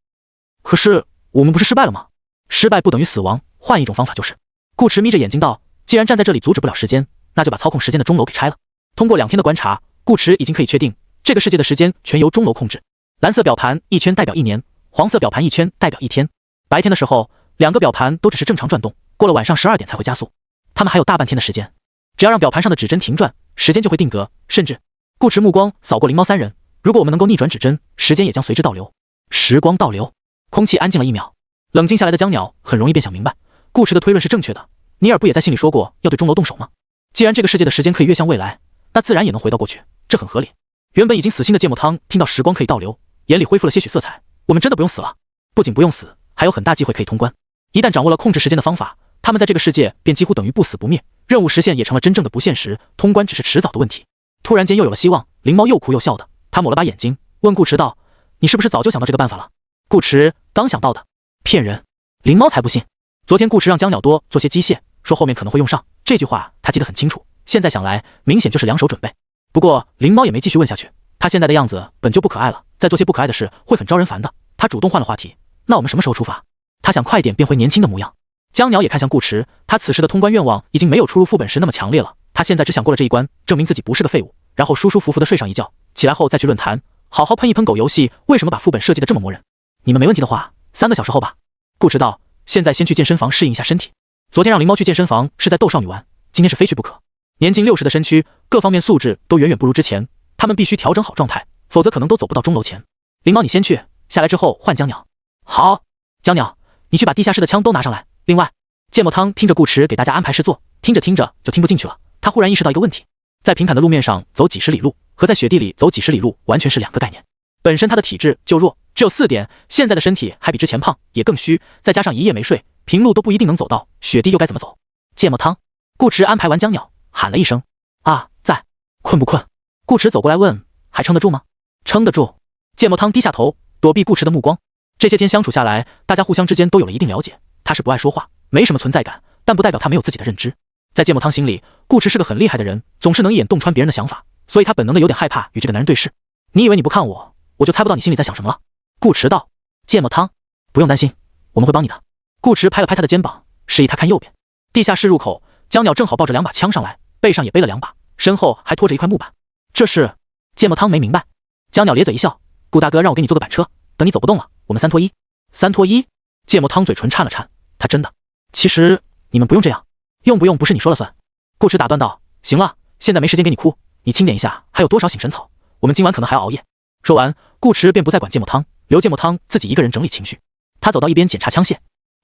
可是我们不是失败了吗？失败不等于死亡，换一种方法就是。”顾迟眯着眼睛道：“既然站在这里阻止不了时间，那就把操控时间的钟楼给拆了。”通过2天的观察，顾迟已经可以确定，这个世界的时间全由钟楼控制。蓝色表盘一圈代表1年，黄色表盘一圈代表1天。白天的时候，2个表盘都只是正常转动，过了晚上12点才会加速。他们还有大半天的时间，只要让表盘上的指针停转，时间就会定格。甚至，顾迟目光扫过灵猫3人，如果我们能够逆转指针，时间也将随之倒流。时光倒流。空气安静了1秒，冷静下来的江鸟很容易便想明白，顾迟的推论是正确的。尼尔不也在信里说过要对钟楼动手吗？既然这个世界的时间可以越向未来，那自然也能回到过去，这很合理。原本已经死心的芥末汤听到时光可以倒流，眼里恢复了些许色彩。我们真的不用死了，不仅不用死，还有很大机会可以通关。一旦掌握了控制时间的方法，他们在这个世界便几乎等于不死不灭，任务实现也成了真正的不现实，通关只是迟早的问题。突然间又有了希望，灵猫又哭又笑的，他抹了把眼睛，问顾迟道：“你是不是早就想到这个办法了？”顾迟刚想到的，骗人，灵猫才不信。昨天顾迟让江鸟多做些机械，说后面可能会用上，这句话他记得很清楚，现在想来明显就是2手准备。不过灵猫也没继续问下去，他现在的样子本就不可爱了，再做些不可爱的事会很招人烦的。他主动换了话题：“那我们什么时候出发？”他想快点变回年轻的模样。江鸟也看向顾迟，他此时的通关愿望已经没有初入副本时那么强烈了，他现在只想过了这一关，证明自己不是个废物，然后舒舒服服的睡上一觉，起来后再去论坛好好喷一喷狗游戏为什么把副本设计的这么磨人。你们没问题的话，3个小时后吧。顾迟道：“现在先去健身房适应一下身体。昨天让灵猫去健身房是在逗少女玩，今天是非去不可。年近60的身躯，各方面素质都远远不如之前，他们必须调整好状态，否则可能都走不到钟楼前。灵猫你先去，下来之后换江鸟。”“好。”“江鸟，你去把地下室的枪都拿上来。另外。”芥末汤听着顾迟给大家安排事做，听着听着就听不进去了。他忽然意识到一个问题，在平坦的路面上走几十里路，和在雪地里走几十里路完全是2个概念。本身他的体质就弱，只有4点，现在的身体还比之前胖，也更虚，再加上一夜没睡，平路都不一定能走到，雪地又该怎么走？芥末汤，顾迟安排完江鸟，喊了一声：“啊，在。困不困？”顾迟走过来问：“还撑得住吗？”“撑得住。”芥末汤低下头，躲避顾迟的目光。这些天相处下来，大家互相之间都有了一定了解。他是不爱说话，没什么存在感，但不代表他没有自己的认知。在芥末汤心里，顾迟是个很厉害的人，总是能一眼洞穿别人的想法，所以他本能的有点害怕与这个男人对视。“你以为你不看我，我就猜不到你心里在想什么了？”顾迟道。芥末汤，不用担心，我们会帮你的。顾迟拍了拍他的肩膀，示意他看右边。地下室入口，江鸟正好抱着2把枪上来，背上也背了2把，身后还拖着一块木板。这是……芥末汤没明白。江鸟咧嘴一笑：“顾大哥让我给你做个板车，等你走不动了，我们3拖1。”3拖1？芥末汤嘴唇颤了颤，他真的……其实你们不用这样。用不用不是你说了算。顾迟打断道：“行了，现在没时间给你哭，你清点一下还有多少醒神草，我们今晚可能还要熬夜。”说完，顾迟便不再管芥末汤，留芥末汤自己一个人整理情绪。他走到一边检查枪械，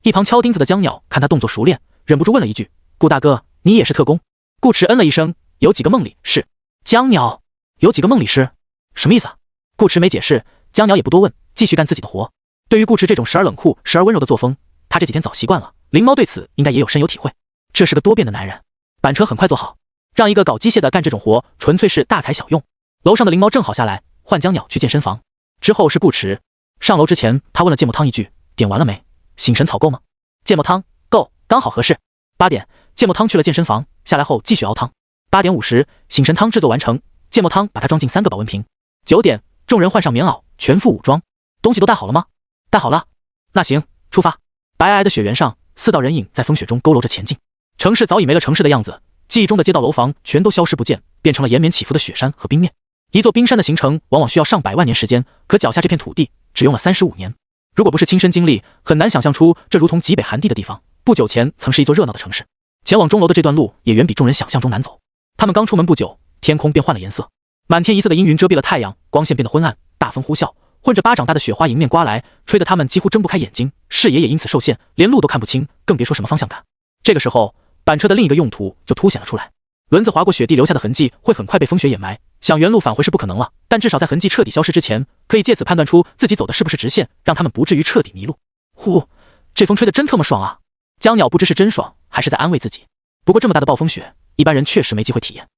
一旁敲钉子的江鸟看他动作熟练，忍不住问了一句：“顾大哥，你也是特工？”顾迟嗯了一声：“有几个梦里是。”江鸟，有几个梦里诗？什么意思啊？顾池没解释，江鸟也不多问，继续干自己的活。对于顾池这种时而冷酷，时而温柔的作风，他这几天早习惯了。灵猫对此应该也有深有体会。这是个多变的男人。板车很快做好，让一个搞机械的干这种活，纯粹是大材小用。楼上的灵猫正好下来，换江鸟去健身房。之后是顾池。上楼之前，他问了芥末汤一句：点完了没？醒神草够吗？芥末汤够，刚好合适。8点，芥末汤去了健身房，下来后继续熬汤。8点50，醒神汤制作完成，芥末汤把它装进3个保温瓶。9点，众人换上棉袄，全副武装。东西都带好了吗？带好了。那行，出发。白皑皑的雪原上，4道人影在风雪中佝偻着前进。城市早已没了城市的样子，记忆中的街道楼房全都消失不见，变成了延绵起伏的雪山和冰面。一座冰山的形成往往需要上百万年时间，可脚下这片土地只用了35年。如果不是亲身经历，很难想象出这如同极北寒地的地方不久前曾是一座热闹的城市。前往钟楼的这段路也远比众人想象中难走。他们刚出门不久，天空便换了颜色，满天一色的阴云遮蔽了太阳，光线变得昏暗，大风呼啸，混着巴掌大的雪花迎面刮来，吹得他们几乎睁不开眼睛，视野也因此受限，连路都看不清，更别说什么方向感。这个时候，板车的另一个用途就凸显了出来。轮子划过雪地留下的痕迹会很快被风雪掩埋，想原路返回是不可能了，但至少在痕迹彻底消失之前，可以借此判断出自己走的是不是直线，让他们不至于彻底迷路。呼，这风吹得真特么爽啊！江鸟不知是真爽还是在安慰自己。不过这么大的暴风雪，一般人确实没机会体验。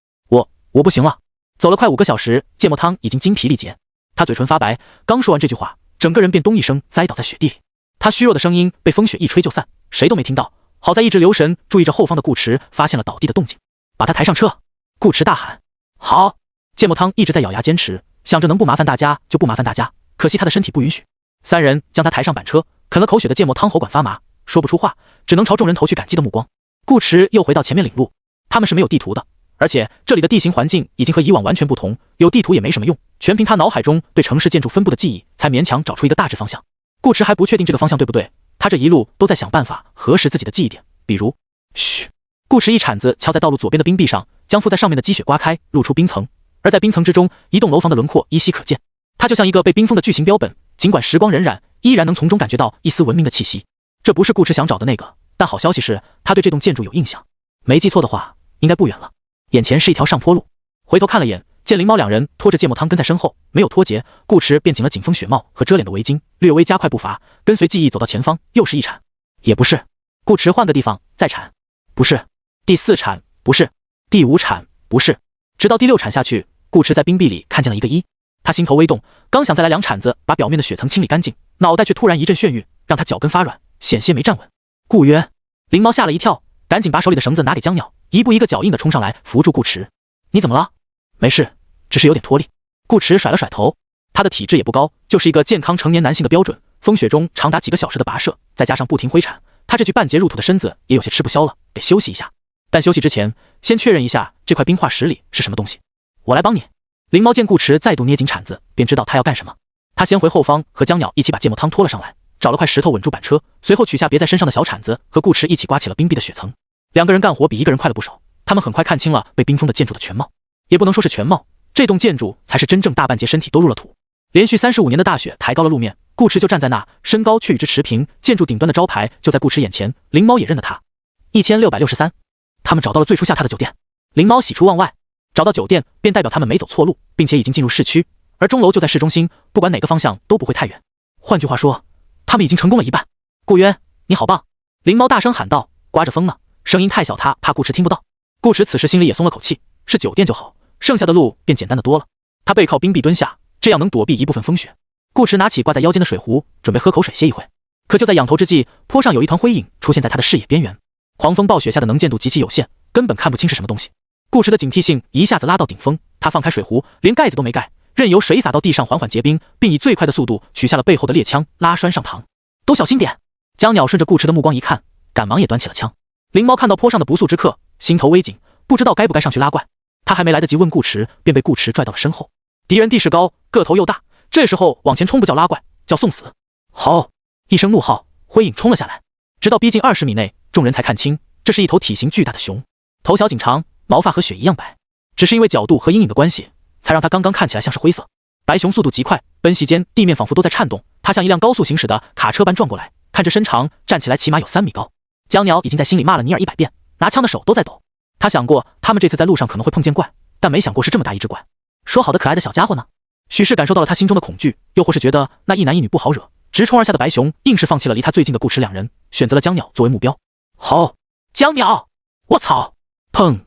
我不行了。走了快5个小时，芥末汤已经精疲力竭，他嘴唇发白，刚说完这句话，整个人便咚一声栽倒在雪地里。他虚弱的声音被风雪一吹就散，谁都没听到。好在一直留神注意着后方的顾池发现了倒地的动静，把他抬上车。顾池大喊：好！芥末汤一直在咬牙坚持，想着能不麻烦大家就不麻烦大家，可惜他的身体不允许。3人将他抬上板车，啃了口血的芥末汤喉管发麻，说不出话，只能朝众人投去感激的目光。顾池又回到前面领路，他们是没有地图的，而且这里的地形环境已经和以往完全不同，有地图也没什么用，全凭他脑海中对城市建筑分布的记忆，才勉强找出一个大致方向。顾池还不确定这个方向对不对，他这一路都在想办法核实自己的记忆点，比如，嘘。顾池一铲子敲在道路左边的冰壁上，将附在上面的积雪刮开，露出冰层。而在冰层之中，一栋楼房的轮廓依稀可见，它就像一个被冰封的巨型标本，尽管时光荏苒，依然能从中感觉到一丝文明的气息。这不是顾池想找的那个，但好消息是，他对这栋建筑有印象，没记错的话，应该不远了。眼前是一条上坡路，回头看了眼，见灵猫2人拖着芥末汤跟在身后，没有脱节，顾池便紧了紧风雪帽和遮脸的围巾，略微加快步伐，跟随记忆走到前方，又是一铲，也不是。顾池换个地方再铲，不是。第4铲不是，第5铲不是，直到第6铲下去，顾池在冰壁里看见了一个1，他心头微动，刚想再来2铲子把表面的雪层清理干净，脑袋却突然一阵眩晕，让他脚跟发软，险些没站稳。顾渊，灵猫吓了一跳，赶紧把手里的绳子拿给江鸟，一步一个脚印的冲上来扶住顾池。你怎么了？没事，只是有点脱力。顾池甩了甩头，他的体质也不高，就是一个健康成年男性的标准，风雪中长达几个小时的跋涉，再加上不停挥铲，他这具半截入土的身子也有些吃不消了，得休息一下。但休息之前，先确认一下这块冰化石里是什么东西。我来帮你。灵猫见顾池再度捏紧铲子，便知道他要干什么。他先回后方和江鸟一起把芥末汤拖了上来，找了块石头稳住板车，随后取下别在身上的小铲子，和顾池一起刮起了冰壁的雪层。2个人干活比1个人快了不少，他们很快看清了被冰封的建筑的全貌。也不能说是全貌，这栋建筑才是真正大半截身体都入了土。连续35年的大雪抬高了路面，顾池就站在那，身高却与之持平，建筑顶端的招牌就在顾池眼前，灵猫也认得他。1663。他们找到了最初下榻的酒店，灵猫喜出望外，找到酒店便代表他们没走错路，并且已经进入市区，而钟楼就在市中心，不管哪个方向都不会太远。换句话说，他们已经成功了一半。顾渊，你好棒！灵猫大声喊道，刮着风呢，声音太小，他怕顾池听不到。顾池此时心里也松了口气，是酒店就好，剩下的路便简单的多了。他背靠冰壁蹲下，这样能躲避一部分风雪。顾池拿起挂在腰间的水壶，准备喝口水歇一会，可就在仰头之际，坡上有一团灰影出现在他的视野边缘。狂风暴雪下的能见度极其有限，根本看不清是什么东西。顾池的警惕性一下子拉到顶峰，他放开水壶，连盖子都没盖，任由水洒到地上缓缓结冰，并以最快的速度取下了背后的猎枪，拉栓上膛。都小心点！江鸟顺着顾池的目光一看，赶忙也端起了枪。灵猫看到坡上的不速之客，心头微紧，不知道该不该上去拉怪。他还没来得及问顾池，便被顾池拽到了身后。敌人地势高，个头又大，这时候往前冲不叫拉怪，叫送死。吼！一声怒号，灰影冲了下来，直到逼近20米内，众人才看清，这是一头体型巨大的熊，头小颈长，毛发和雪一样白，只是因为角度和阴影的关系，才让它刚刚看起来像是灰色。白熊速度极快，奔袭间地面仿佛都在颤动，它像一辆高速行驶的卡车般撞过来，看着身长，站起来起码有3米高。江鸟已经在心里骂了尼尔100遍，拿枪的手都在抖。他想过他们这次在路上可能会碰见怪，但没想过是这么大一只怪。说好的可爱的小家伙呢？许是感受到了他心中的恐惧，又或是觉得那一男一女不好惹，直冲而下的白熊硬是放弃了离他最近的顾池两人，选择了江鸟作为目标。好，江鸟！我操！砰！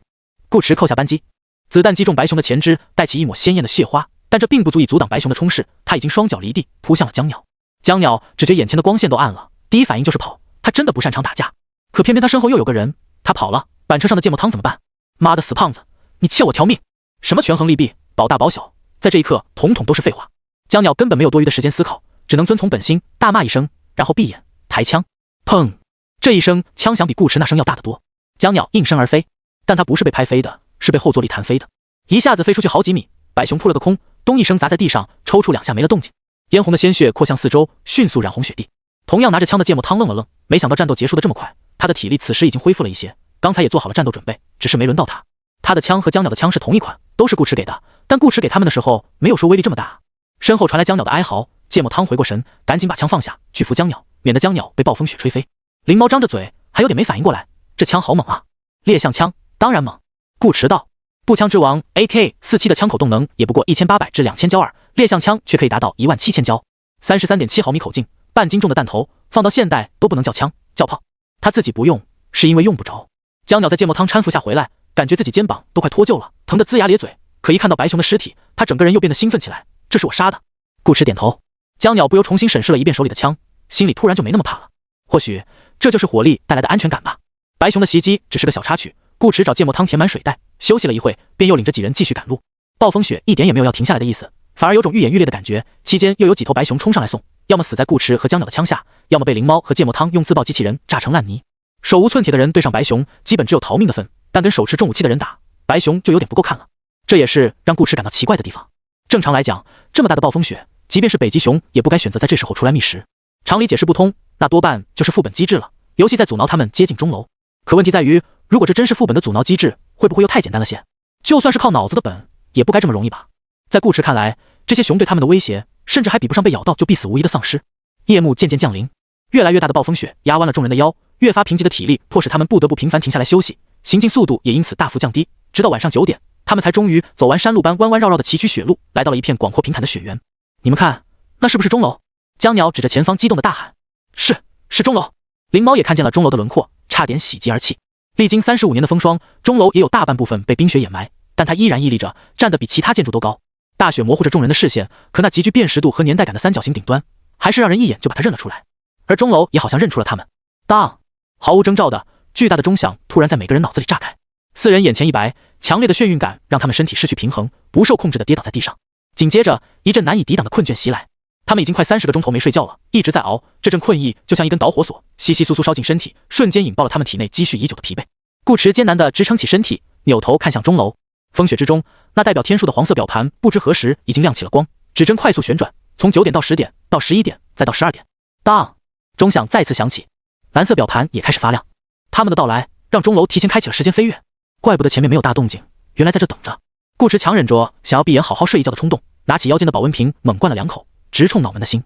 顾池扣下扳机，子弹击中白熊的前肢，带起一抹鲜艳的血花，但这并不足以阻挡白熊的冲势，他已经双脚离地，扑向了江鸟。江鸟只觉眼前的光线都暗了，第一反应就是跑，他真的不擅长打架，可偏偏他身后又有个人，他跑了，板车上的芥末汤怎么办？妈的死胖子，你欠我条命！什么权衡利弊，保大保小，在这一刻统统都是废话。江鸟根本没有多余的时间思考，只能遵从本心，大骂一声，然后闭眼抬枪。砰！这一声枪响比顾池那声要大得多。江鸟应声而飞，但他不是被拍飞的，是被后坐力弹飞的，一下子飞出去好几米。白熊扑了个空，咚一声砸在地上，抽搐两下没了动静，嫣红的鲜血扩向四周，迅速染红雪地。同样拿着枪的芥末汤愣了愣，没想到战斗结束的这么快，他的体力此时已经恢复了一些，刚才也做好了战斗准备，只是没轮到他。他的枪和江鸟的枪是同一款，都是顾池给的，但顾池给他们的时候没有说威力这么大。身后传来江鸟的哀嚎，芥末汤回过神，赶紧把枪放下，去扶江鸟，免得江鸟被暴风雪吹飞。灵猫张着嘴，还有点没反应过来，这枪好猛啊！猎象枪当然猛。顾池道，步枪之王 AK-47 的枪口动能也不过1800至2000焦耳，猎象枪却可以达到17000焦，33.7毫米口径，半斤重的弹头，放到现代都不能叫枪，叫炮。他自己不用，是因为用不着。江鸟在芥末汤搀扶下回来，感觉自己肩膀都快脱臼了，疼得龇牙咧嘴。可一看到白熊的尸体，他整个人又变得兴奋起来。这是我杀的。顾池点头。江鸟不由重新审视了一遍手里的枪，心里突然就没那么怕了。或许这就是火力带来的安全感吧。白熊的袭击只是个小插曲，顾池找芥末汤填满水袋，休息了一会，便又领着几人继续赶路。暴风雪一点也没有要停下来的意思，反而有种愈演愈烈的感觉。期间又有几头白熊冲上来送，要么死在顾池和江鸟的枪下，要么被灵猫和芥末汤用自爆机器人炸成烂泥。手无寸铁的人对上白熊，基本只有逃命的份，但跟手持重武器的人打，白熊就有点不够看了。这也是让顾池感到奇怪的地方。正常来讲，这么大的暴风雪，即便是北极熊也不该选择在这时候出来觅食。常理解释不通，那多半就是副本机制了，游戏在阻挠他们接近钟楼。可问题在于，如果这真是副本的阻挠机制，会不会又太简单了些？就算是靠脑子的本，也不该这么容易吧？在顾池看来，这些熊对他们的威胁，甚至还比不上被咬到就必死无疑的丧尸。夜幕渐渐降临，越来越大的暴风雪压弯了众人的腰，越发贫瘠的体力迫使他们不得不频繁停下来休息，行进速度也因此大幅降低。直到晚上9点，他们才终于走完山路般弯弯绕绕的崎岖雪路，来到了一片广阔平坦的雪原。你们看，那是不是钟楼？江鸟指着前方激动的大喊：是钟楼！灵猫也看见了钟楼的轮廓，差点喜极而泣。历经35年的风霜，钟楼也有大半部分被冰雪掩埋，但它依然屹立着，站得比其他建筑都高。大雪模糊着众人的视线，可那极具辨识度和年代感的三角形顶端，还是让人一眼就把它认了出来。而钟楼也好像认出了他们。当，毫无征兆的巨大的钟响突然在每个人脑子里炸开，四人眼前一白，强烈的眩晕感让他们身体失去平衡，不受控制的跌倒在地上。紧接着，一阵难以抵挡的困倦袭来。他们已经快30个钟头没睡觉了，一直在熬。这阵困意就像一根导火索，窸窸窣窣烧进身体，瞬间引爆了他们体内积蓄已久的疲惫。顾池艰难地支撑起身体，扭头看向钟楼。风雪之中，那代表天数的黄色表盘不知何时已经亮起了光，指针快速旋转，从9点到10点，到11点，再到12点。当，钟响再次响起，蓝色表盘也开始发亮。他们的到来让钟楼提前开启了时间飞跃，怪不得前面没有大动静，原来在这等着。顾池强忍着想要闭眼好好睡一觉的冲动，拿起腰间的保温瓶猛灌了2口，直冲脑门的心，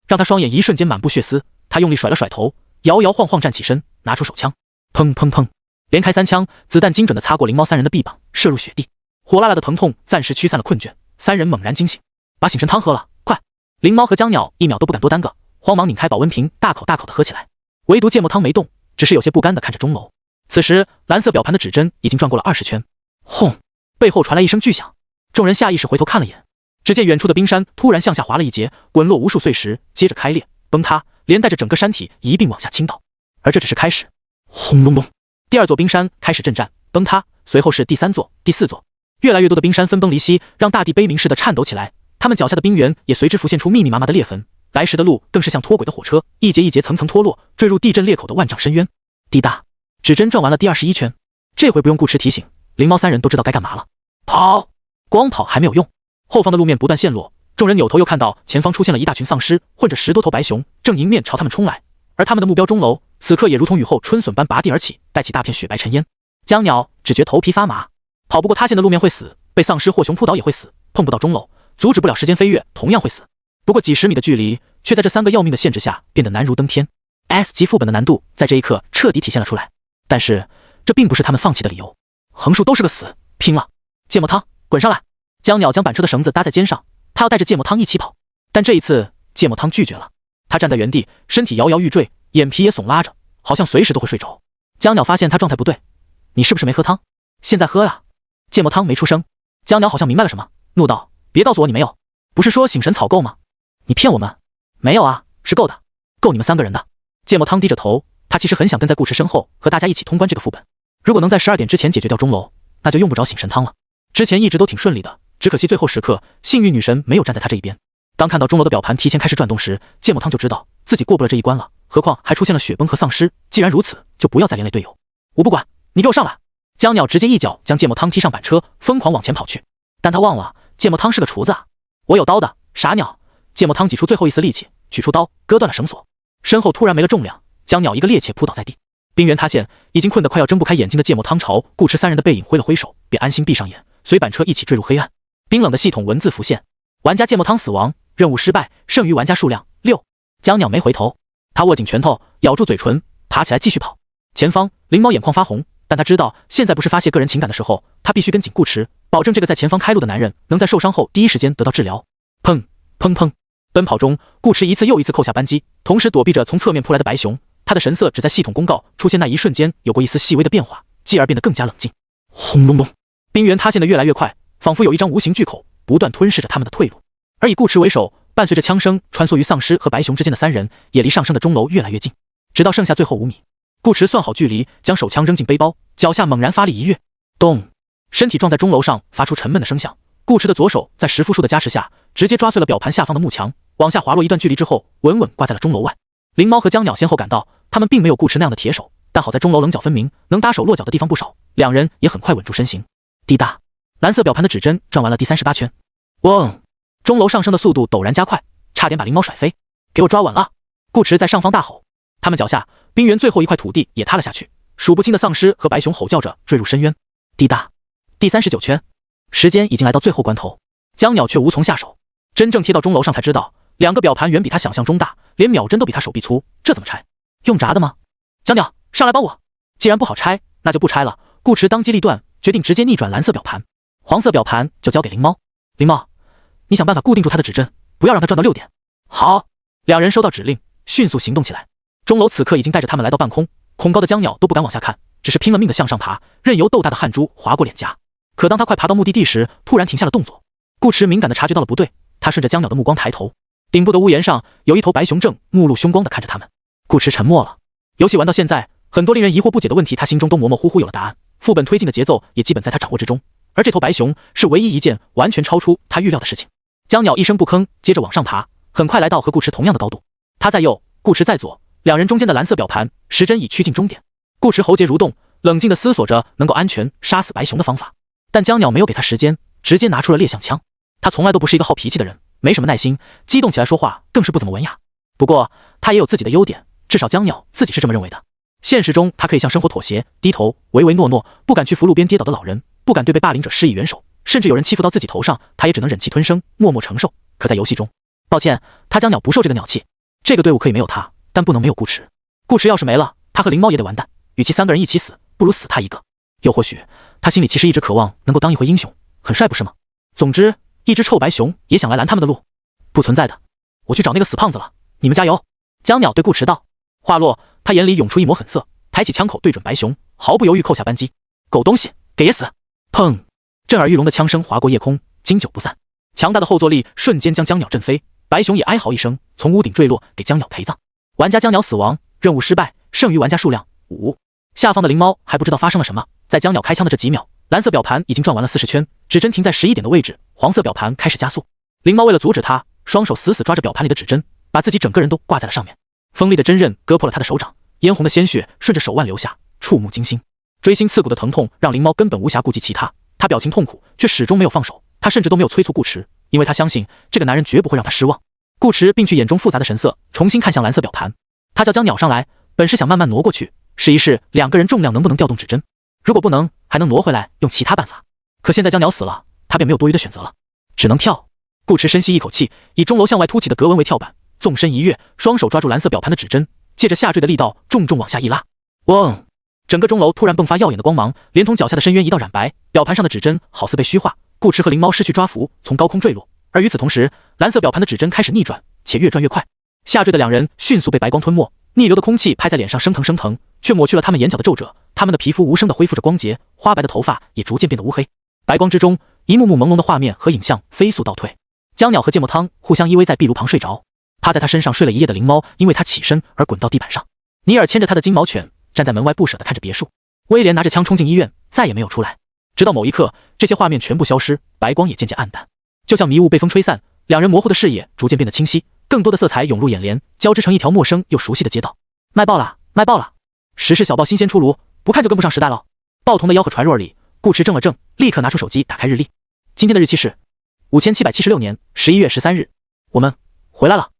让他双眼一瞬间满布血丝。他用力甩了甩头，摇摇晃晃站起身，拿出手枪，砰砰砰，连开3枪，子弹精准地擦过灵猫3人的臂膀，射入雪地。火辣辣的疼痛暂时驱散了困倦，3人猛然惊醒，把醒神汤喝了，快！灵猫和江鸟1秒都不敢多耽搁，慌忙拧开保温瓶，大口大口地喝起来。唯独芥末汤没动，只是有些不甘地看着钟楼。此时蓝色表盘的指针已经转过了20圈，轰！背后传来一声巨响，众人下意识回头看了眼，只见远处的冰山突然向下滑了一截，滚落无数碎石，接着开裂崩塌，连带着整个山体一并往下倾倒。而这只是开始，轰隆隆，第2座冰山开始震颤崩塌，随后是第3座、第4座，越来越多的冰山分崩离析，让大地悲鸣似的颤抖起来。他们脚下的冰原也随之浮现出密密麻麻的裂痕，来时的路更是像脱轨的火车，一节一节层层脱落，坠入地震裂口的万丈深渊。滴答，指针转完了第21圈，这回不用顾池提醒，灵猫3人都知道该干嘛了。跑！光跑还没有用，后方的路面不断陷落，众人扭头又看到前方出现了一大群丧尸，混着10多头白熊，正迎面朝他们冲来。而他们的目标钟楼，此刻也如同雨后春笋般拔地而起，带起大片雪白尘烟。江鸟只觉头皮发麻，跑不过塌陷的路面会死，被丧尸或熊扑倒也会死，碰不到钟楼，阻止不了时间飞跃，同样会死。不过几十米的距离，却在这3个要命的限制下变得难如登天。S 级副本的难度在这一刻彻底体现了出来，但是这并不是他们放弃的理由。横竖都是个死，拼了！芥末汤，滚上来！江鸟将板车的绳子搭在肩上，他要带着芥末汤一起跑，但这一次芥末汤拒绝了。他站在原地，身体摇摇欲坠，眼皮也耸拉着，好像随时都会睡着。江鸟发现他状态不对，你是不是没喝汤？现在喝呀！芥末汤没出声。江鸟好像明白了什么，怒道：别告诉我你没有，不是说醒神草够吗？你骗我们！没有啊，是够的，够你们3个人的。芥末汤低着头，他其实很想跟在顾池身后和大家一起通关这个副本。如果能在12点之前解决掉钟楼，那就用不着醒神汤了。之前一直都挺顺利的，只可惜最后时刻幸运女神没有站在他这一边。当看到钟楼的表盘提前开始转动时，芥末汤就知道自己过不了这一关了，何况还出现了雪崩和丧尸。既然如此，就不要再连累队友。我不管，你给我上来！江鸟直接一脚将芥末汤踢上板车，疯狂往前跑去。但他忘了芥末汤是个厨子啊！我有刀的，傻鸟！芥末汤挤出最后一丝力气，取出刀割断了绳索，身后突然没了重量，江鸟一个趔趄扑倒在地。冰原塌陷，已经困得快要睁不开眼睛的芥末汤朝顾池3人的背影挥了挥手，便安心闭上眼，随板车一起坠入黑暗。冰冷的系统文字浮现：玩家芥末汤死亡，任务失败，剩余玩家数量6。江鸟没回头，他握紧拳头，咬住嘴唇，爬起来继续跑。前方灵猫眼眶发红，但他知道现在不是发泄个人情感的时候，他必须跟紧顾池，保证这个在前方开路的男人能在受伤后第一时间得到治疗。砰砰砰！奔跑中，顾池一次又一次扣下扳机，同时躲避着从侧面扑来的白熊。他的神色只在系统公告出现那一瞬间有过一丝细微的变化，继而变得更加冷静。轰隆隆，冰原塌陷得越来越快，仿佛有一张无形巨口不断吞噬着他们的退路。而以顾池为首，伴随着枪声穿梭于丧尸和白熊之间的3人，也离上升的钟楼越来越近，直到剩下最后5米。顾池算好距离，将手枪扔进背包，脚下猛然发力一跃，咚，身体撞在钟楼上，发出沉闷的声响。顾池的左手在10复数的加持下，直接抓碎了表盘下方的幕墙，往下滑落一段距离之后，稳稳挂在了钟楼外。灵猫和江鸟先后赶到，他们并没有顾池那样的铁手，但好在钟楼棱角分明，能搭手落脚的地方不少，两人也很快稳住身形。滴答，蓝色表盘的指针转完了第38圈。嗡，钟楼上升的速度陡然加快，差点把灵猫甩飞。给我抓稳了！顾池在上方大吼。他们脚下冰原最后一块土地也塌了下去，数不清的丧尸和白熊吼叫着坠入深渊。滴答，第39圈，时间已经来到最后关头，江鸟却无从下手。真正贴到钟楼上才知道，2个表盘远比他想象中大，连秒针都比他手臂粗，这怎么拆？用炸的吗？江鸟，上来帮我！既然不好拆，那就不拆了。顾池当机立断，决定直接逆转蓝色表盘，黄色表盘就交给灵猫。灵猫，你想办法固定住他的指针，不要让他转到6点。好，两人收到指令，迅速行动起来。钟楼此刻已经带着他们来到半空，恐高的江鸟都不敢往下看，只是拼了命的向上爬，任由豆大的汗珠划过脸颊。可当他快爬到目的地时，突然停下了动作。顾池敏感地察觉到了不对，他顺着江鸟的目光抬头，顶部的屋檐上有一头白熊正目露凶光地看着他们。顾池沉默了。游戏玩到现在，很多令人疑惑不解的问题，他心中都模模糊糊有了答案。副本推进的节奏也基本在他掌握之中，而这头白熊是唯一一件完全超出他预料的事情。江鸟一声不吭，接着往上爬，很快来到和顾池同样的高度。他在右，顾池在左，两人中间的蓝色表盘时针已趋近终点。顾池喉结蠕动，冷静地思索着能够安全杀死白熊的方法，但江鸟没有给他时间，直接拿出了猎象枪。他从来都不是一个好脾气的人，没什么耐心，激动起来说话更是不怎么文雅。不过他也有自己的优点，至少江鸟自己是这么认为的。现实中他可以向生活妥协，低头唯唯诺诺，不敢去扶路边跌倒的老人，不敢对被霸凌者施以援手，甚至有人欺负到自己头上，他也只能忍气吞声，默默承受。可在游戏中，抱歉，他江鸟不受这个鸟气。这个队伍可以没有他，但不能没有顾池。顾池要是没了，他和灵猫也得完蛋。与其3个人一起死，不如死他一个。又或许他心里其实一直渴望能够当一回英雄，很帅不是吗？总之，一只臭白熊也想来拦他们的路，不存在的。我去找那个死胖子了，你们加油！江鸟对顾池道。话落，他眼里涌出一抹狠色，抬起枪口对准白熊，毫不犹豫扣下扳机。狗东西，给爷死！砰！震耳欲聋的枪声划过夜空，经久不散。强大的后坐力瞬间将江鸟震飞，白熊也哀嚎一声，从屋顶坠落，给江鸟陪葬。玩家江鸟死亡，任务失败，剩余玩家数量5。下方的灵猫还不知道发生了什么，在江鸟开枪的这几秒，蓝色表盘已经转完了40圈，指针停在11点的位置，黄色表盘开始加速。灵猫为了阻止他，双手死死抓着表盘里的指针，把自己整个人都挂在了上面。锋利的针刃割破了他的手掌，嫣红的鲜血顺着手腕流下，触目惊心。锥心刺骨的疼痛让灵猫根本无暇顾及其他，他表情痛苦，却始终没有放手。他甚至都没有催促顾池，因为他相信这个男人绝不会让他失望。顾池并去眼中复杂的神色，重新看向蓝色表盘。他叫江鸟上来，本是想慢慢挪过去，试一试2个人重量能不能调动指针。如果不能，还能挪回来，用其他办法。可现在江鸟死了，他便没有多余的选择了，只能跳。顾池深吸一口气，以钟楼向外凸起的格纹为跳板，纵身一跃，双手抓住蓝色表盘的指针，借着下坠的力道重重往下一拉。嗡！整个钟楼突然迸发耀眼的光芒，连同脚下的深渊一道染白，表盘上的指针好似被虚化。顾驰和灵猫失去抓扶，从高空坠落。而与此同时，蓝色表盘的指针开始逆转，且越转越快。下坠的两人迅速被白光吞没，逆流的空气拍在脸上生疼生疼，却抹去了他们眼角的皱褶。他们的皮肤无声地恢复着光洁，花白的头发也逐渐变得乌黑。白光之中，一幕幕朦胧的画面和影像飞速倒退。江鸟和芥末汤互相依偎在壁炉旁睡着，趴在他身上睡了一夜的灵猫因为他起身而滚到地板上。尼尔牵着他的金毛犬站在门外不舍地看着别墅。威廉拿着枪冲进医院，再也没有出来。直到某一刻，这些画面全部消失，白光也渐渐暗淡，就像迷雾被风吹散，两人模糊的视野逐渐变得清晰，更多的色彩涌入眼帘，交织成一条陌生又熟悉的街道。卖爆了，卖爆了！时事小报新鲜出炉，不看就跟不上时代了。报童的吆喝传入耳里，顾驰怔了怔，立刻拿出手机打开日历。今天的日期是5776年11月13日。我们回来了。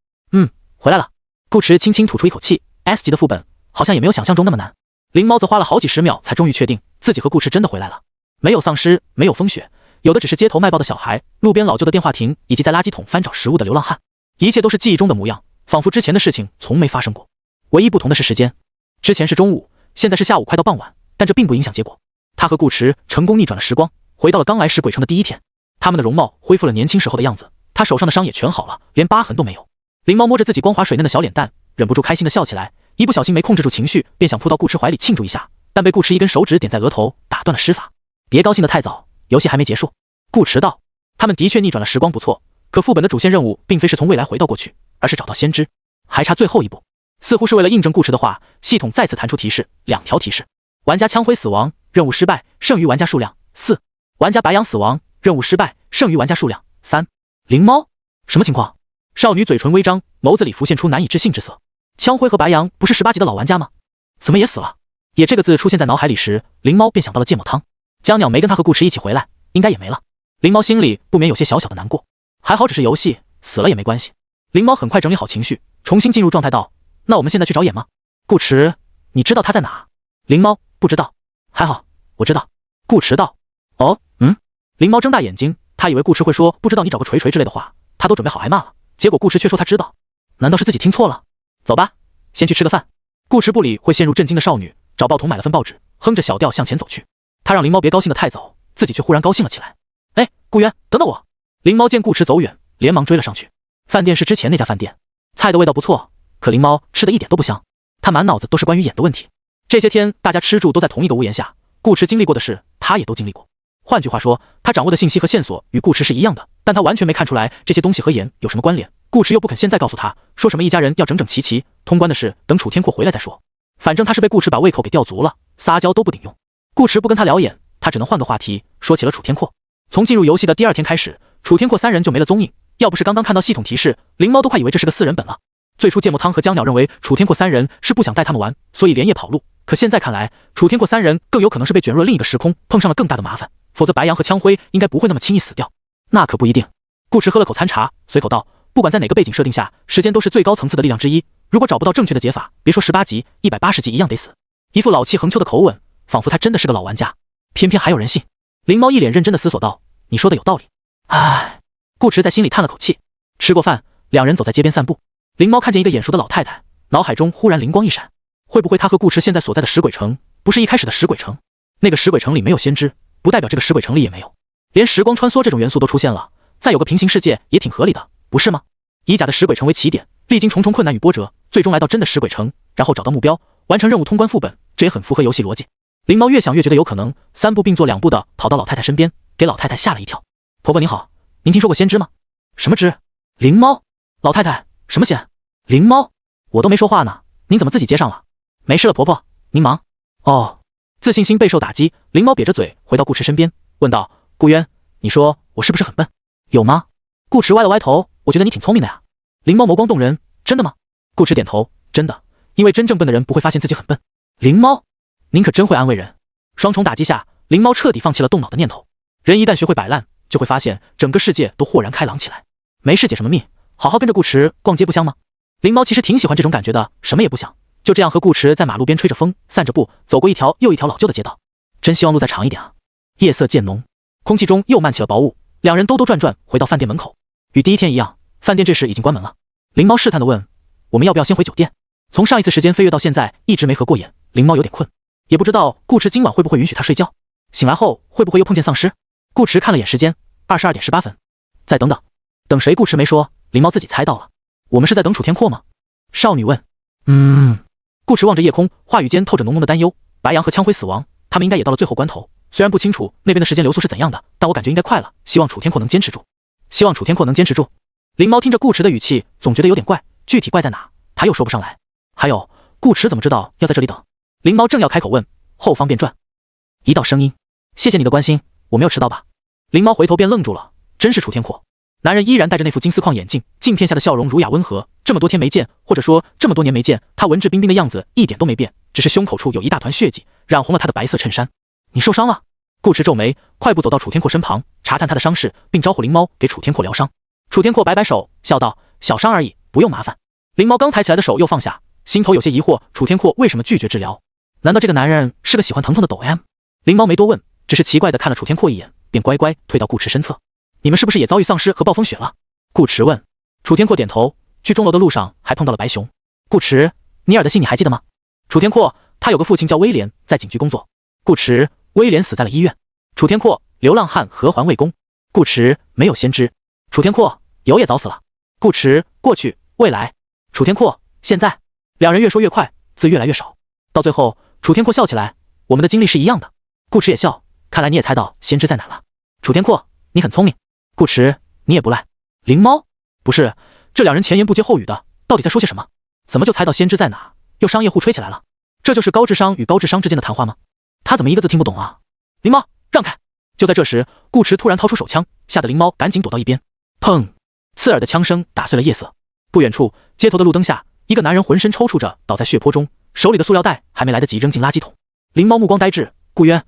回来了。顾驰轻轻吐出一口气 ，S 级的副本好像也没有想象中那么难。灵猫则花了好几十秒才终于确定自己和顾驰真的回来了。没有丧尸，没有风雪，有的只是街头卖报的小孩，路边老旧的电话亭，以及在垃圾桶翻找食物的流浪汉。一切都是记忆中的模样，仿佛之前的事情从没发生过。唯一不同的是时间，之前是中午，现在是下午快到傍晚，但这并不影响结果。他和顾驰成功逆转了时光，回到了刚来时鬼城的第一天。他们的容貌恢复了年轻时候的样子，他手上的伤也全好了，连疤痕都没有。灵猫摸着自己光滑水嫩的小脸蛋，忍不住开心地笑起来，一不小心没控制住情绪，便想扑到顾驰怀里庆祝一下，但被顾驰一根手指点在额头，打断了施法。别高兴得太早，游戏还没结束。顾驰道，他们的确逆转了时光不错，可副本的主线任务并非是从未来回到过去，而是找到先知，还差最后一步。似乎是为了印证顾驰的话，系统再次弹出提示，2条提示：玩家枪灰死亡，任务失败，剩余玩家数量4；玩家白羊死亡，任务失败，剩余玩家数量3。灵猫，什么情况？少女嘴唇微张，眸子里浮现出难以置信之色。枪灰和白羊不是18级的老玩家吗？怎么也死了？也这个字出现在脑海里时，灵猫便想到了芥末汤。江鸟没跟他和顾驰一起回来，应该也没了。灵猫心里不免有些小小的难过，还好只是游戏，死了也没关系。灵猫很快整理好情绪，重新进入状态道：那我们现在去找眼吗？顾驰，你知道他在哪？灵猫，不知道。还好，我知道。顾驰道：哦，灵猫睁大眼睛，他以为顾驰会说不知道你找个锤锤之类的话，他都准备好挨骂了。结果顾驰却说他知道，难道是自己听错了？走吧，先去吃个饭。顾驰不理会陷入震惊的少女，找报童买了份报纸，哼着小调向前走去。他让灵猫别高兴得太早，自己却忽然高兴了起来。哎，顾渊，等等我！灵猫见顾驰走远，连忙追了上去。饭店是之前那家饭店，菜的味道不错，可灵猫吃的一点都不香。他满脑子都是关于眼的问题。这些天大家吃住都在同一个屋檐下，顾驰经历过的事，他也都经历过。换句话说，他掌握的信息和线索与顾驰是一样的，但他完全没看出来这些东西和眼有什么关联。顾驰又不肯现在告诉他，说什么一家人要整整齐齐，通关的事等楚天阔回来再说。反正他是被顾驰把胃口给吊足了，撒娇都不顶用。顾驰不跟他聊眼，他只能换个话题，说起了楚天阔。从进入游戏的第2天开始，楚天阔3人就没了踪影，要不是刚刚看到系统提示，灵猫都快以为这是个4人本了。最初芥末汤和江鸟认为楚天阔3人是不想带他们玩，所以连夜跑路，可现在看来，楚天阔3人更有可能是被卷入了另一个时空，碰上了更大的麻烦，否则白羊和枪灰应该不会那么轻易死掉。那可不一定。顾驰喝了口餐茶，随口道，不管在哪个背景设定下，时间都是最高层次的力量之一，如果找不到正确的解法，别说18级，180级一样得死。一副老气横秋的口吻，仿佛他真的是个老玩家，偏偏还有人信。灵猫一脸认真的思索道，你说的有道理。唉，顾驰在心里叹了口气。吃过饭，两人走在街边散步。灵猫看见一个眼熟的老太太，脑海中忽然灵光一闪，会不会他和顾驰现在所在的石鬼城不是一开始的石鬼城？那个石鬼城里没有先知，不代表这个石鬼城里也没有。连时光穿梭这种元素都出现了，再有个平行世界也挺合理的，不是吗？以假的石鬼城为起点，历经重重困难与波折，最终来到真的石鬼城，然后找到目标，完成任务，通关副本，这也很符合游戏逻辑。灵猫越想越觉得有可能，3步并作2步的跑到老太太身边，给老太太吓了一跳。婆婆您好，您听说过先知吗？什么知？灵猫。老太太，什么仙？灵猫，我都没说话呢，您怎么自己接上了？没事了，婆婆，您忙。哦，自信心备受打击，灵猫瘪着嘴回到顾驰身边，问道：顾渊，你说我是不是很笨？有吗？顾驰歪了歪头，我觉得你挺聪明的呀。灵猫眸光动人，真的吗？顾驰点头，真的，因为真正笨的人不会发现自己很笨。灵猫，您可真会安慰人。双重打击下，灵猫彻底放弃了动脑的念头。人一旦学会摆烂，就会发现整个世界都豁然开朗起来。没事解什么密，好好跟着顾驰逛街不香吗？灵猫其实挺喜欢这种感觉的，什么也不想，就这样和顾驰在马路边吹着风，散着步，走过一条又一条老旧的街道。真希望路再长一点啊。夜色渐浓，空气中又漫起了薄雾，两人兜兜转转回到饭店门口。与第一天一样，饭店这时已经关门了。灵猫试探地问，我们要不要先回酒店？从上一次时间飞跃到现在一直没合过眼，灵猫有点困。也不知道顾池今晚会不会允许他睡觉，醒来后会不会又碰见丧尸。顾池看了眼时间，22点18分。再等等，等谁？顾池没说，灵猫自己猜到了。我们是在等楚天阔吗？少女问。顾池望着夜空，话语间透着浓浓的担忧。白羊和枪辉死亡，他们应该也到了最后关头。虽然不清楚那边的时间流速是怎样的，但我感觉应该快了。希望楚天阔能坚持住。希望楚天阔能坚持住。灵猫听着顾池的语气，总觉得有点怪，具体怪在哪，他又说不上来。还有，顾池怎么知道要在这里等？灵猫正要开口问，后方便转一道声音：“谢谢你的关心，我没有迟到吧？”灵猫回头便愣住了，真是楚天阔。男人依然戴着那副金丝框眼镜，镜片下的笑容儒雅温和。这么多天没见，或者说这么多年没见，他文质彬彬的样子一点都没变，只是胸口处有一大团血迹，染红了他的白色衬衫。你受伤了？顾池皱眉，快步走到楚天阔身旁，查探他的伤势，并招呼灵猫给楚天阔疗伤。楚天阔摆摆手，笑道：“小伤而已，不用麻烦。”灵猫刚抬起来的手又放下，心头有些疑惑，楚天阔为什么拒绝治疗？难道这个男人是个喜欢疼痛的抖 M？ 灵猫没多问，只是奇怪地看了楚天阔一眼，便乖乖退到顾池身侧。你们是不是也遭遇丧尸和暴风雪了？顾池问。楚天阔点头，去钟楼的路上还碰到了白熊。顾池，尼尔的信你还记得吗？楚天阔，他有个父亲叫威廉，在警局工作。顾池，威廉死在了医院。楚天阔，流浪汉何环卫宫。顾池，没有先知。楚天阔，有也早死了。顾池，过去，未来。楚天阔，现在。两人越说越快，字越来越少，到最后，楚天阔笑起来，我们的经历是一样的。顾池也笑，看来你也猜到先知在哪了。楚天阔，你很聪明。顾池，你也不赖。灵猫，不是，这两人前言不接后语的，到底在说些什么？怎么就猜到先知在哪，又商业互吹起来了？这就是高智商与高智商之间的谈话吗？他怎么一个字听不懂啊？灵猫，让开！就在这时，顾池突然掏出手枪，吓得灵猫赶紧躲到一边。砰！刺耳的枪声打碎了夜色。不远处，街头的路灯下，一个男人浑身抽搐着倒在血泊中，手里的塑料袋还没来得及扔进垃圾桶。灵猫目光呆滞，顾渊，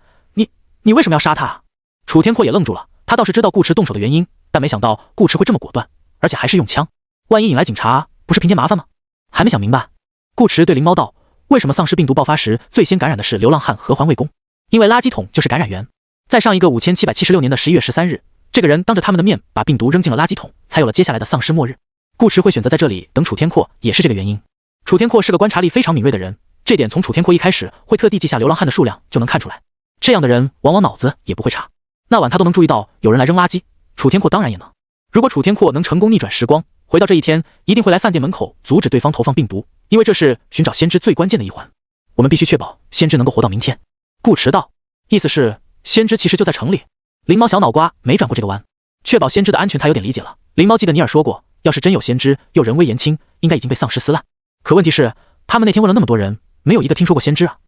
你为什么要杀他啊？楚天阔也愣住了，他倒是知道顾池动手的原因，但没想到顾池会这么果断，而且还是用枪。万一引来警察，不是平添麻烦吗？还没想明白。顾池对灵猫道：“为什么丧尸病毒爆发时最先感染的是流浪汉何环卫宫？因为垃圾桶就是感染源。在上一个5776年的11月13日，这个人当着他们的面把病毒扔进了垃圾桶，才有了接下来的丧尸末日。顾池会选择在这里等楚天阔，也是这个原因。楚天阔是个观察力非常敏锐的人，这点从楚天阔一开始会特地记下流浪汉的数量就能看出来。这样的人往往脑子也不会差。那晚他都能注意到有人来扔垃圾，楚天阔当然也能。如果楚天阔能成功逆转时光，回到这一天，一定会来饭店门口阻止对方投放病毒，因为这是寻找先知最关键的一环。我们必须确保先知能够活到明天。顾池道，意思是先知其实就在城里。灵猫小脑瓜没转过这个弯，确保先知的安全他有点理解了。灵猫记得尼尔说过，要是真有先知又人微言轻，应该已经被丧尸撕烂。可问题是，他们那天问了那么多人，没有一个听说过先知啊。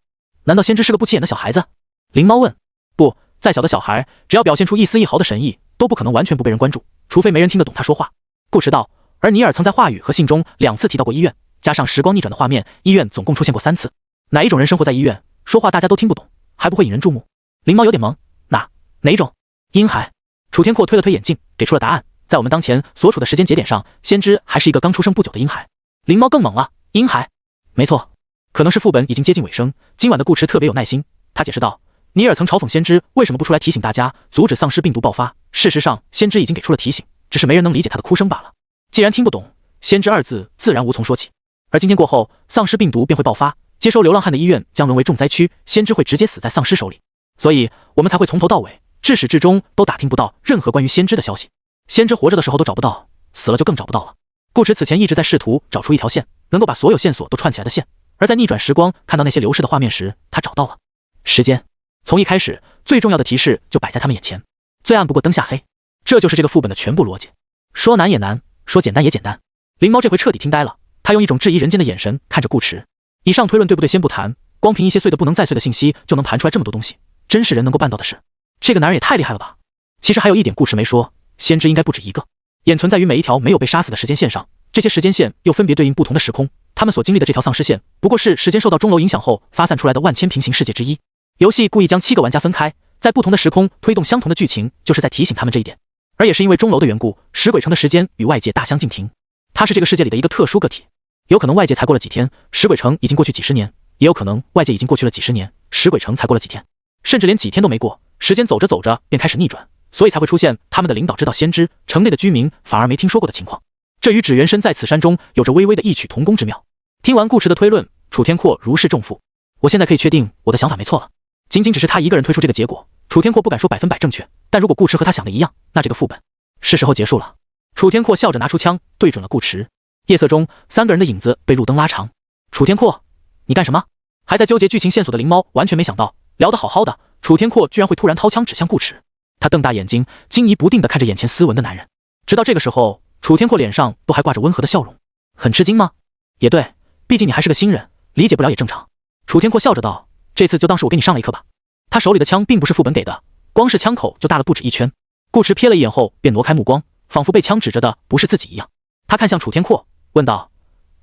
难道先知是个不起眼的小孩子？灵猫问。不，再小的小孩，只要表现出一丝一毫的神意，都不可能完全不被人关注，除非没人听得懂他说话。顾池道，而尼尔曾在话语和信中2次提到过医院，加上时光逆转的画面，医院总共出现过3次。哪一种人生活在医院，说话大家都听不懂，还不会引人注目？灵猫有点懵，哪一种？婴孩。楚天阔推了推眼镜，给出了答案。在我们当前所处的时间节点上，先知还是一个刚出生不久的婴孩。灵猫更懵了，婴孩？没错，可能是副本已经接近尾声。今晚的顾池特别有耐心，他解释道，尼尔曾嘲讽先知为什么不出来提醒大家阻止丧尸病毒爆发，事实上先知已经给出了提醒，只是没人能理解他的哭声罢了。既然听不懂，先知2字自然无从说起。而今天过后，丧尸病毒便会爆发，接收流浪汉的医院将沦为重灾区，先知会直接死在丧尸手里，所以我们才会从头到尾至始至终都打听不到任何关于先知的消息。先知活着的时候都找不到，死了就更找不到了。顾池此前一直在试图找出一条线，能够把所有线索都串起来的线，而在逆转时光看到那些流逝的画面时，他找到了。时间从一开始最重要的提示就摆在他们眼前，最暗不过灯下黑，这就是这个副本的全部逻辑。说难也难，说简单也简单。灵猫这回彻底听呆了，他用一种质疑人间的眼神看着顾池。以上推论对不对先不谈，光凭一些碎的不能再碎的信息就能盘出来这么多东西，真是人能够办到的事。这个男人也太厉害了吧。其实还有一点顾池没说，先知应该不止一个，眼存在于每一条没有被杀死的时间线上，这些时间线又分别对应不同的时空，他们所经历的这条丧尸线不过是时间受到钟楼影响后发散出来的万千平行世界之一。游戏故意将7个玩家分开，在不同的时空推动相同的剧情，就是在提醒他们这一点。而也是因为钟楼的缘故，石鬼城的时间与外界大相径庭，它是这个世界里的一个特殊个体，有可能外界才过了几天，石鬼城已经过去几十年，也有可能外界已经过去了几十年，石鬼城才过了几天，甚至连几天都没过，时间走着走着便开始逆转，所以才会出现他们的领导知道先知，城内的居民反而没听说过的情况。这与指原身在此山中有着微微的异曲同工之妙。听完顾池的推论，楚天阔如释重负。我现在可以确定我的想法没错了。仅仅只是他一个人推出这个结果，楚天阔不敢说100%正确，但如果顾迟和他想的一样，那这个副本是时候结束了。楚天阔笑着拿出枪，对准了顾迟。夜色中，3个人的影子被路灯拉长。楚天阔，你干什么？还在纠结剧情线索的灵猫完全没想到，聊得好好的，楚天阔居然会突然掏枪指向顾迟。他瞪大眼睛，惊疑不定地看着眼前斯文的男人。直到这个时候，楚天阔脸上都还挂着温和的笑容。很吃惊吗？也对，毕竟你还是个新人，理解不了也正常。楚天阔笑着道：“这次就当是我给你上了一课吧。”他手里的枪并不是副本给的，光是枪口就大了不止1圈。顾迟瞥了一眼后便挪开目光，仿佛被枪指着的不是自己一样。他看向楚天阔，问道：“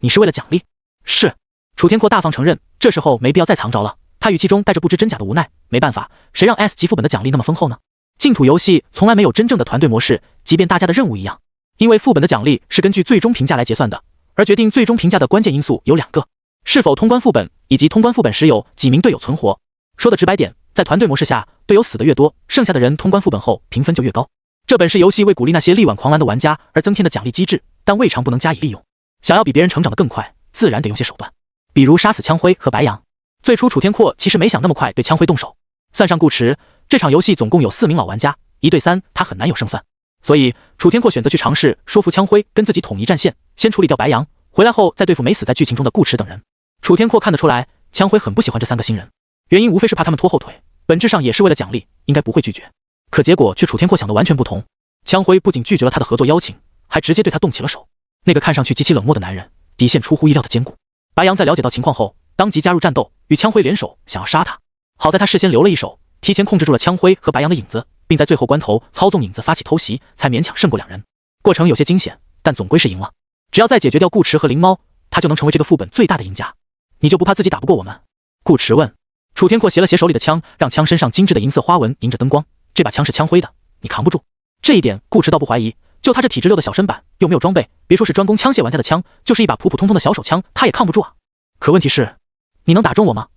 你是为了奖励？”是。楚天阔大方承认，这时候没必要再藏着了。他语气中带着不知真假的无奈。没办法，谁让 S 级副本的奖励那么丰厚呢？净土游戏从来没有真正的团队模式，即便大家的任务一样。因为副本的奖励是根据最终评价来结算的，而决定最终评价的关键因素有2个：是否通关副本，以及通关副本时有几名队友存活。说的直白点，在团队模式下，队友死的越多，剩下的人通关副本后评分就越高。这本是游戏为鼓励那些力挽狂澜的玩家而增添的奖励机制，但未尝不能加以利用。想要比别人成长得更快，自然得用些手段，比如杀死枪辉和白羊。最初楚天阔其实没想那么快对枪辉动手，算上顾迟，这场游戏总共有4名老玩家，1对3他很难有胜算。所以楚天阔选择去尝试说服枪辉跟自己统一战线，先处理掉白羊，回来后再对付没死在剧情中的顾迟等人。楚天阔看得出来，枪辉很不喜欢这3个新人，原因无非是怕他们拖后腿，本质上也是为了奖励，应该不会拒绝。可结果却楚天阔想的完全不同，枪辉不仅拒绝了他的合作邀请，还直接对他动起了手。那个看上去极其冷漠的男人，底线出乎意料的坚固。白羊在了解到情况后，当即加入战斗，与枪辉联手，想要杀他。好在他事先留了一手，提前控制住了枪辉和白羊的影子，并在最后关头操纵影子发起偷袭，才勉强胜过2人。过程有些惊险，但总归是赢了。只要再解决掉顾迟和灵猫，他就能成为这个副本最大的赢家。你就不怕自己打不过我们？顾迟问。楚天阔斜了斜手里的枪，让枪身上精致的银色花纹迎着灯光。这把枪是枪辉的，你扛不住。这一点顾迟倒不怀疑，就他这体质6的小身板，又没有装备，别说是专攻枪械玩家的枪，就是一把普普通通的小手枪，他也抗不住啊。可问题是，你能打中我吗？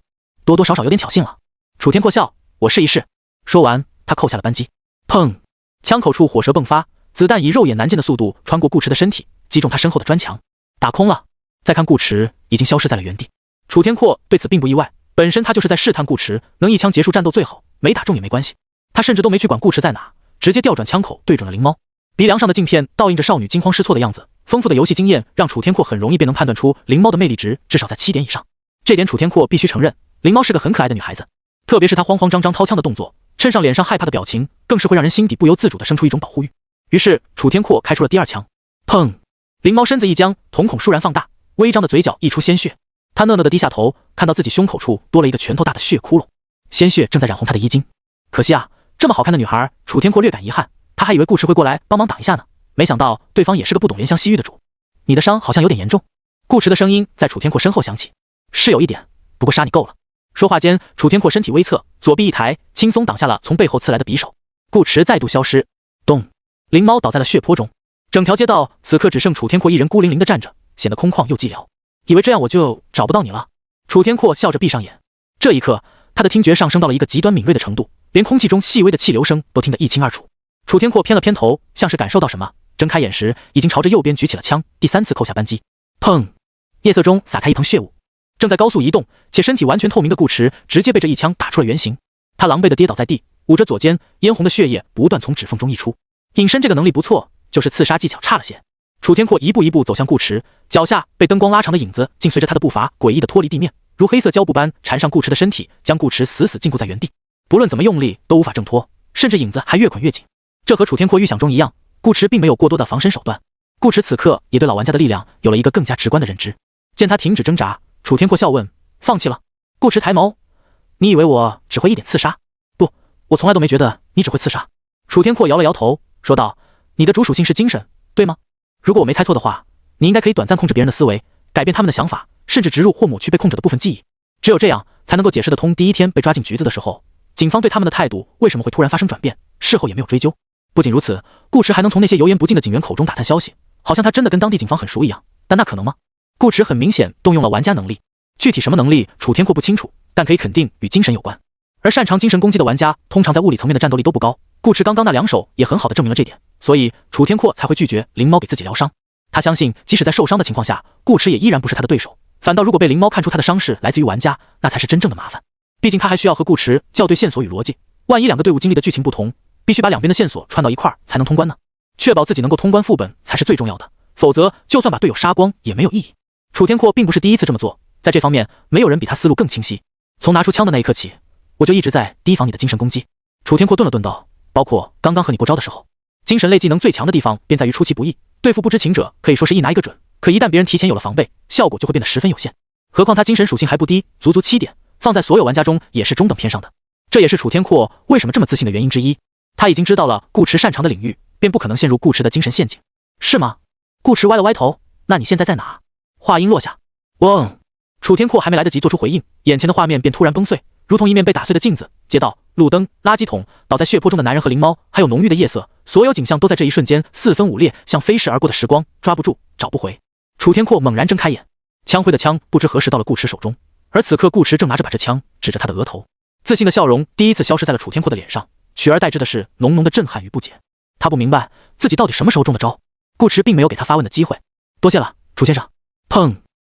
多多少少有点挑衅了。楚天阔笑，我试一试。说完，他扣下了扳机。砰！枪口处火舌迸发，子弹以肉眼难见的速度穿过顾迟的身体，击中他身后的砖墙，打空了。再看顾迟，已经消失在了原地。楚天阔对此并不意外，本身他就是在试探顾迟，能一枪结束战斗最好，没打中也没关系。他甚至都没去管顾迟在哪，直接调转枪口对准了灵猫。鼻梁上的镜片倒映着少女惊慌失措的样子，丰富的游戏经验让楚天阔很容易便能判断出灵猫的魅力值至少在7点以上。这点楚天阔必须承认，灵猫是个很可爱的女孩子，特别是她慌慌张张掏枪的动作，衬上脸上害怕的表情，更是会让人心底不由自主地生出一种保护欲。于是楚天阔开出了第2枪。砰！灵猫身子一僵，瞳孔倏然放大，微张的嘴角溢出鲜血。她讷讷地低下头，看到自己胸口处多了一个拳头大的血窟窿，鲜血正在染红她的衣襟。可惜啊，这么好看的女孩，楚天阔略感遗憾，他还以为顾迟会过来帮忙挡一下呢，没想到对方也是个不懂怜香惜玉的主。你的伤好像有点严重。顾迟的声音在楚天阔身后响起。是有一点，不过杀你够了。说话间，楚天阔身体微侧，左臂一抬，轻松挡下了从背后刺来的匕首。顾迟再度消失。咚！灵猫倒在了血泊中。整条街道此刻只剩楚天阔一人孤零零地站着，显得空旷又寂寥。以为这样我就找不到你了？楚天阔笑着闭上眼。这一刻，他的听觉上升到了一个极端敏锐的程度，连空气中细微的气流声都听得一清二楚。楚天阔偏了偏头，像是感受到什么，睁开眼时已经朝着右边举起了枪，第3次扣下扳机。砰！夜色中洒开一层血雾。正在高速移动且身体完全透明的顾迟直接被这一枪打出了原形。他狼狈地跌倒在地，捂着左肩，嫣红的血液不断从指缝中溢出。隐身这个能力不错，就是刺杀技巧差了些。楚天阔一步一步走向顾迟，脚下被灯光拉长的影子竟随着他的步伐诡异地脱离地面，如黑色胶布般缠上顾迟的身体，将顾迟死死禁锢在原地。不论怎么用力都无法挣脱，甚至影子还越捆越紧。这和楚天阔预想中一样，顾迟并没有过多的防身手段。顾迟此刻也对老玩家的力量有了一个更加直观的认知。见他停止挣扎，楚天阔笑问：放弃了？顾迟抬眸：你以为我只会一点刺杀？不，我从来都没觉得你只会刺杀。楚天阔摇了摇头，说道：你的主属性是精神，对吗？如果我没猜错的话，你应该可以短暂控制别人的思维，改变他们的想法，甚至植入或抹去被控制的部分记忆。只有这样才能够解释得通第一天被抓进局子的时候，警方对他们的态度为什么会突然发生转变，事后也没有追究。不仅如此，顾迟还能从那些油盐不进的警员口中打探消息，好像他真的跟当地警方很熟一样，但那可能吗？顾迟很明显动用了玩家能力，具体什么能力楚天阔不清楚，但可以肯定与精神有关。而擅长精神攻击的玩家通常在物理层面的战斗力都不高，顾迟刚刚那2手也很好的证明了这点，所以楚天阔才会拒绝灵猫给自己疗伤。他相信即使在受伤的情况下，顾迟也依然不是他的对手，反倒如果被灵猫看出他的伤势来自于玩家，那才是真正的麻烦。毕竟他还需要和顾池校对线索与逻辑，万一两个队伍经历的剧情不同，必须把两边的线索串到一块儿才能通关呢。确保自己能够通关副本才是最重要的，否则就算把队友杀光也没有意义。楚天阔并不是第一次这么做，在这方面没有人比他思路更清晰。从拿出枪的那一刻起，我就一直在提防你的精神攻击。楚天阔顿了顿道，包括刚刚和你过招的时候，精神类技能最强的地方便在于出其不意，对付不知情者可以说是一拿一个准，可一旦别人提前有了防备，效果就会变得十分有限。何况他精神属性还不低，足足7点，放在所有玩家中也是中等偏上的。这也是楚天阔为什么这么自信的原因之一。他已经知道了顾池擅长的领域，便不可能陷入顾池的精神陷阱。是吗？顾池歪了歪头，那你现在在哪？话音落下，嗡！楚天阔还没来得及做出回应，眼前的画面便突然崩碎，如同一面被打碎的镜子。街道、路灯、垃圾桶、倒在血泊中的男人和灵猫，还有浓郁的夜色，所有景象都在这一瞬间四分五裂，像飞逝而过的时光，抓不住，找不回。楚天阔猛然睁开眼，枪灰的枪不知何时到了顾池手中，而此刻顾池正拿着把这枪指着他的额头，自信的笑容第一次消失在了楚天阔的脸上，取而代之的是浓浓的震撼与不解。他不明白自己到底什么时候中的招。顾池并没有给他发问的机会。多谢了，楚先生。砰！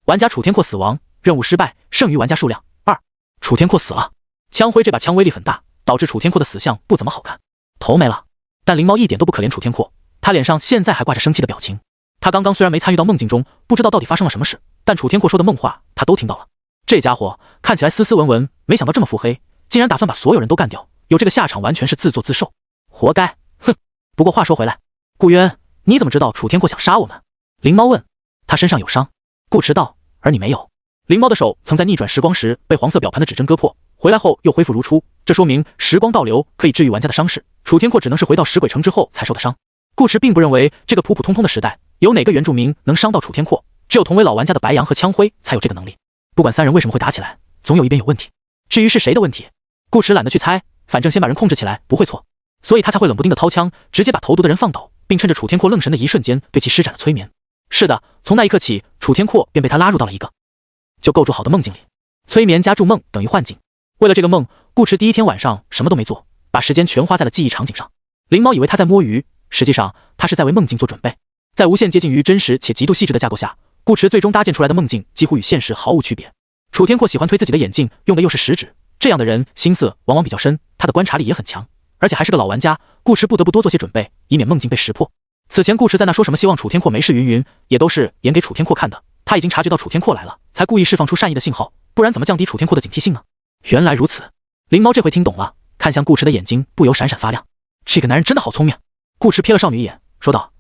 玩家楚天阔死亡，任务失败，剩余玩家数量2。楚天阔死了。枪灰这把枪威力很大，导致楚天阔的死相不怎么好看，头没了。但灵猫一点都不可怜楚天阔，他脸上现在还挂着生气的表情。他刚刚虽然没参与到梦境中，不知道到底发生了什么事，但楚天阔说的梦话他都听到了。这家伙看起来斯斯文文，没想到这么腹黑，竟然打算把所有人都干掉，有这个下场完全是自作自受，活该。哼！不过话说回来，顾渊，你怎么知道楚天阔想杀我们？灵猫问。他身上有伤。顾池道，而你没有。灵猫的手曾在逆转时光时被黄色表盘的指针割破，回来后又恢复如初，这说明时光倒流可以治愈玩家的伤势。楚天阔只能是回到食鬼城之后才受的伤。顾池并不认为这个普普通通的时代有哪个原住民能伤到楚天阔，只有同为老玩家的白羊和枪灰才有这个能力。不管三人为什么会打起来，总有一边有问题。至于是谁的问题，顾池懒得去猜，反正先把人控制起来不会错，所以他才会冷不丁的掏枪，直接把投毒的人放倒，并趁着楚天阔愣神的一瞬间对其施展了催眠。是的，从那一刻起，楚天阔便被他拉入到了一个就构筑好的梦境里。催眠加筑梦等于幻境。为了这个梦，顾池第一天晚上什么都没做，把时间全花在了记忆场景上。灵猫以为他在摸鱼，实际上他是在为梦境做准备。在无限接近于真实且极度细致的架构下，顾池最终搭建出来的梦境几乎与现实毫无区别。楚天阔喜欢推自己的眼镜，用的又是食指，这样的人心思往往比较深，他的观察力也很强，而且还是个老玩家。顾池不得不多做些准备，以免梦境被识破。此前顾池在那说什么希望楚天阔没事云云，也都是演给楚天阔看的。他已经察觉到楚天阔来了，才故意释放出善意的信号，不然怎么降低楚天阔的警惕性呢？原来如此，灵猫这回听懂了，看向顾池的眼睛不由闪闪发亮。这个男人真的好聪明。顾池瞥了少女一眼，说道：“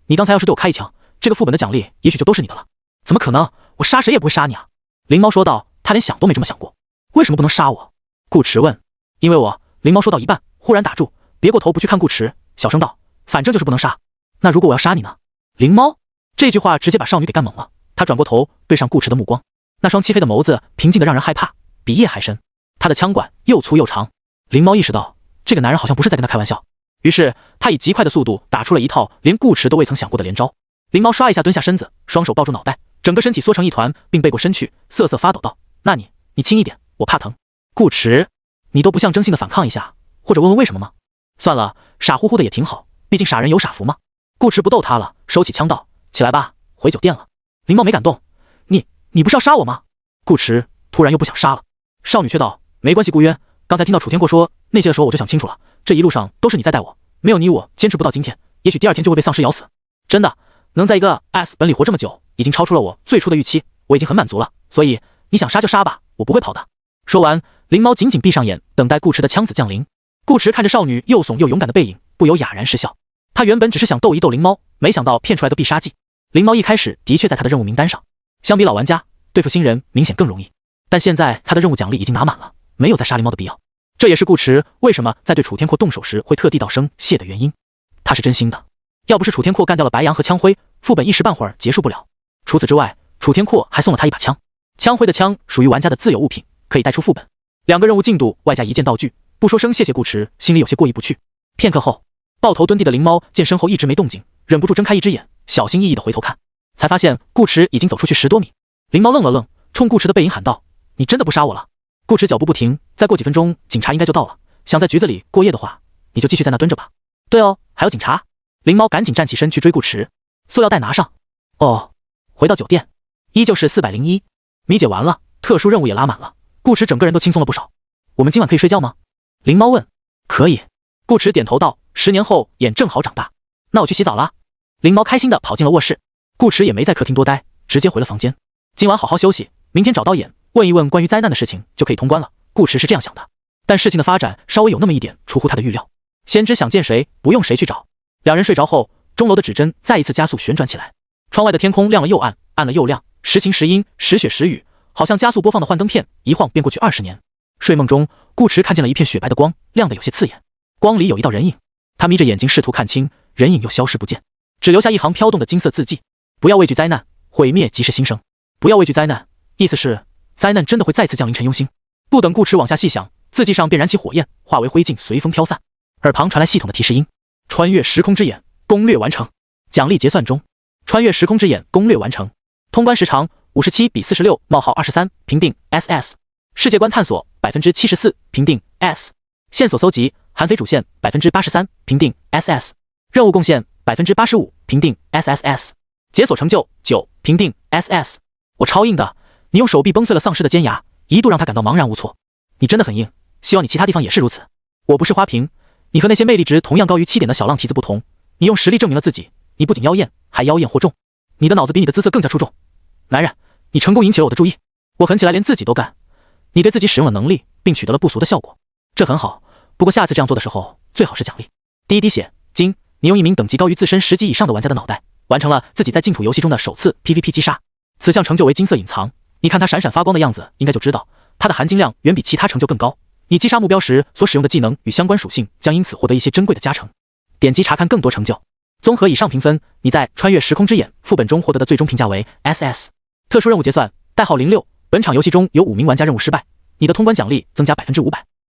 你刚才要是对我开一枪，这个副本的奖励也许就都是你的了。”怎么可能？我杀谁也不会杀你啊！灵猫说道，他连想都没这么想过。为什么不能杀我？顾池问。因为我……灵猫说到一半，忽然打住，别过头不去看顾池，小声道：“反正就是不能杀。那如果我要杀你呢？”灵猫这句话直接把少女给干懵了。她转过头，对上顾池的目光，那双漆黑的眸子平静的让人害怕，比夜还深。他的枪管又粗又长。灵猫意识到这个男人好像不是在跟他开玩笑，于是他以极快的速度打出了一套连顾池都未曾想过的连招。灵猫刷一下蹲下身子，双手抱住脑袋，整个身体缩成一团，并背过身去，瑟瑟发抖道：“那你轻一点，我怕疼。”顾池，你都不像真心的反抗一下，或者问问为什么吗？算了，傻乎乎的也挺好，毕竟傻人有傻福嘛。顾池不逗他了，收起枪道：“起来吧，回酒店了。”灵猫没敢动。你不是要杀我吗？顾池突然又不想杀了。少女却道：“没关系，顾渊，刚才听到楚天阔说那些的时候，我就想清楚了，这一路上都是你在带我，没有你我坚持不到今天，也许第二天就会被丧尸咬死。真的，能在一个 S 本里活这么久，已经超出了我最初的预期，我已经很满足了，所以你想杀就杀吧，我不会跑的。”说完，灵猫紧紧闭上眼，等待顾池的枪子降临。顾池看着少女又怂又勇敢的背影，不由哑然失笑。他原本只是想逗一逗灵猫，没想到骗出来个必杀技。灵猫一开始的确在他的任务名单上，相比老玩家，对付新人明显更容易，但现在他的任务奖励已经拿满了，没有再杀灵猫的必要。这也是顾池为什么在对楚天阔动手时会特地道声谢的原因，他是真心的。要不是楚天阔干掉了白羊和枪灰，副本一时半会儿结束不了。除此之外，楚天阔还送了他一把枪，枪灰的枪属于玩家的自有物品，可以带出副本。2个任务进度外加1件道具，不说声谢谢顾池，心里有些过意不去。片刻后，抱头蹲地的灵猫见身后一直没动静，忍不住睁开一只眼，小心翼翼地回头看，才发现顾池已经走出去10多米。灵猫愣了愣，冲顾池的背影喊道：“你真的不杀我了？”顾池脚步不停，再过几分钟警察应该就到了，想在局子里过夜的话，你就继续在那蹲着吧。对哦，还有警察。灵猫赶紧站起身去追顾池，塑料袋拿上。哦，回到酒店，依旧是401。谜解完了，特殊任务也拉满了，顾池整个人都轻松了不少。我们今晚可以睡觉吗？灵猫问。可以。顾池点头道，10年后眼正好长大。那我去洗澡啦。灵猫开心地跑进了卧室，顾池也没在客厅多待，直接回了房间。今晚好好休息，明天找到眼问一问关于灾难的事情就可以通关了。顾池是这样想的，但事情的发展稍微有那么一点出乎他的预料。先知想见谁，不用谁去找。两人睡着后，钟楼的指针再一次加速旋转起来，窗外的天空亮了又暗，暗了又亮，时晴时阴，时雪时雨，好像加速播放的幻灯片，一晃便过去20年。睡梦中，顾池看见了一片雪白的光，亮得有些刺眼，光里有一道人影。他眯着眼睛试图看清，人影又消失不见，只留下一行飘动的金色字迹：不要畏惧灾难，毁灭即是新生。不要畏惧灾难，意思是灾难真的会再次降临陈庸星。不等顾池往下细想，字迹上便燃起火焰，化为灰烬，随风飘散。耳旁传来系统的提示音：穿越时空之眼攻略完成，奖励结算中。穿越时空之眼攻略完成，通关时长57比46冒号23，评定 SS。世界观探索74%，评定 S。线索搜集韩非主线83%，评定 SS。任务贡献85%，评定 SSS。解锁成就9，评定 SS。我超硬的，你用手臂崩碎了丧尸的尖牙，一度让他感到茫然无措。你真的很硬，希望你其他地方也是如此。我不是花瓶，你和那些魅力值同样高于7点的小浪蹄子不同，你用实力证明了自己，你不仅妖艳，还妖艳惑众。你的脑子比你的姿色更加出众。男人，你成功引起了我的注意，我狠起来连自己都干。你对自己使用了能力，并取得了不俗的效果，这很好。不过下次这样做的时候，最好是奖励。第一滴血，金，你用一名等级高于自身10级以上的玩家的脑袋，完成了自己在净土游戏中的首次 PVP 击杀。此项成就为金色隐藏，你看它闪闪发光的样子，应该就知道它的含金量远比其他成就更高。你击杀目标时所使用的技能与相关属性将因此获得一些珍贵的加成。点击查看更多成就。综合以上评分，你在穿越时空之眼副本中获得的最终评价为 SS。特殊任务结算，代号06。本场游戏中有5名玩家任务失败，你的通关奖励增加500%。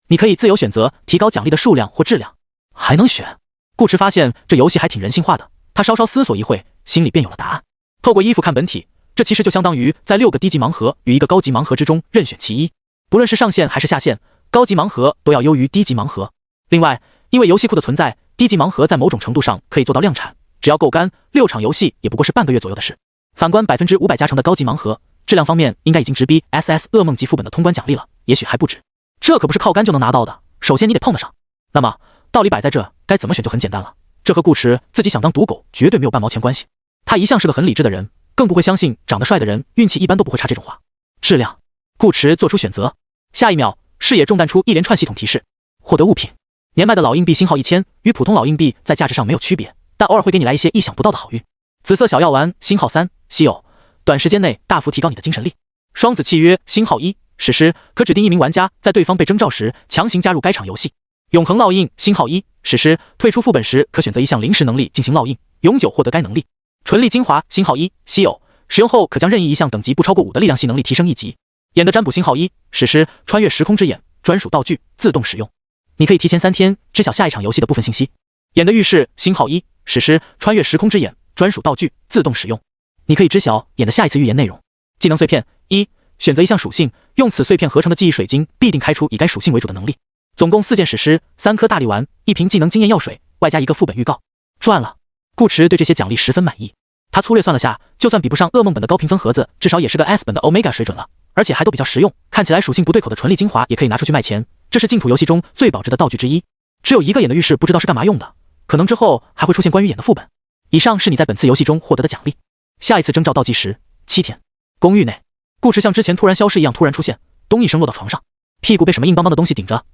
你可以自由选择提高奖励的数量或质量，还能选。顾池发现这游戏还挺人性化的，他稍稍思索一会，心里便有了答案。透过衣服看本体，这其实就相当于在6个低级盲盒与1个高级盲盒之中任选其一，不论是上限还是下限，高级盲盒都要优于低级盲盒。另外，因为游戏库的存在，低级盲盒在某种程度上可以做到量产，只要够干，6场游戏也不过是半个月左右的事。反观500加成的高级盲盒，质量方面应该已经直逼 SS 噩梦级副本的通关奖励了，也许还不止。这可不是靠干就能拿到的，首先你得碰得上。那么道理摆在这，该怎么选就很简单了。这和顾池自己想当赌狗绝对没有半毛钱关系。他一向是个很理智的人，更不会相信长得帅的人运气一般都不会差这种话。质量，顾池做出选择。下一秒，视野中弹出一连串系统提示：获得物品。年迈的老硬币星号1000，与普通老硬币在价值上没有区别，但偶尔会给你来一些意想不到的好运。紫色小药丸星号3，稀有，短时间内大幅提高你的精神力。双子契约星号1，史诗，可指定一名玩家在对方被征召时强行加入该场游戏。永恒烙印星号1，史诗，退出副本时可选择一项临时能力进行烙印，永久获得该能力。纯力精华星号1，稀有，使用后可将任意一项等级不超过5的力量系能力提升1级。眼的占卜星号1，史诗，穿越时空之眼，专属道具，自动使用。你可以提前3天知晓下一场游戏的部分信息。眼的预示星号1，史诗，穿越时空之眼，专属道具，自动使用。你可以知晓眼的下一次预言内容。技能碎片1，选择一项属性，用此碎片合成的记忆水晶必定开出以该属性为主的能力。总共4件史诗，3颗大力丸，1瓶技能经验药水，外加1个副本预告。赚了！顾池对这些奖励十分满意。他粗略算了下，就算比不上噩梦本的高评分盒子，至少也是个 S 本的 Omega 水准了，而且还都比较实用。看起来属性不对口的纯力精华也可以拿出去卖钱，这是净土游戏中最保值的道具之一。只有1个眼的预示不知道是干嘛用的，可能之后还会出现关于眼的副本。以上是你在本次游戏中获得的奖励。下一次征召倒计时7天。公寓内，顾池像之前突然消失一样突然出现，咚一声落到床上，屁股被什么硬邦邦的东西顶着，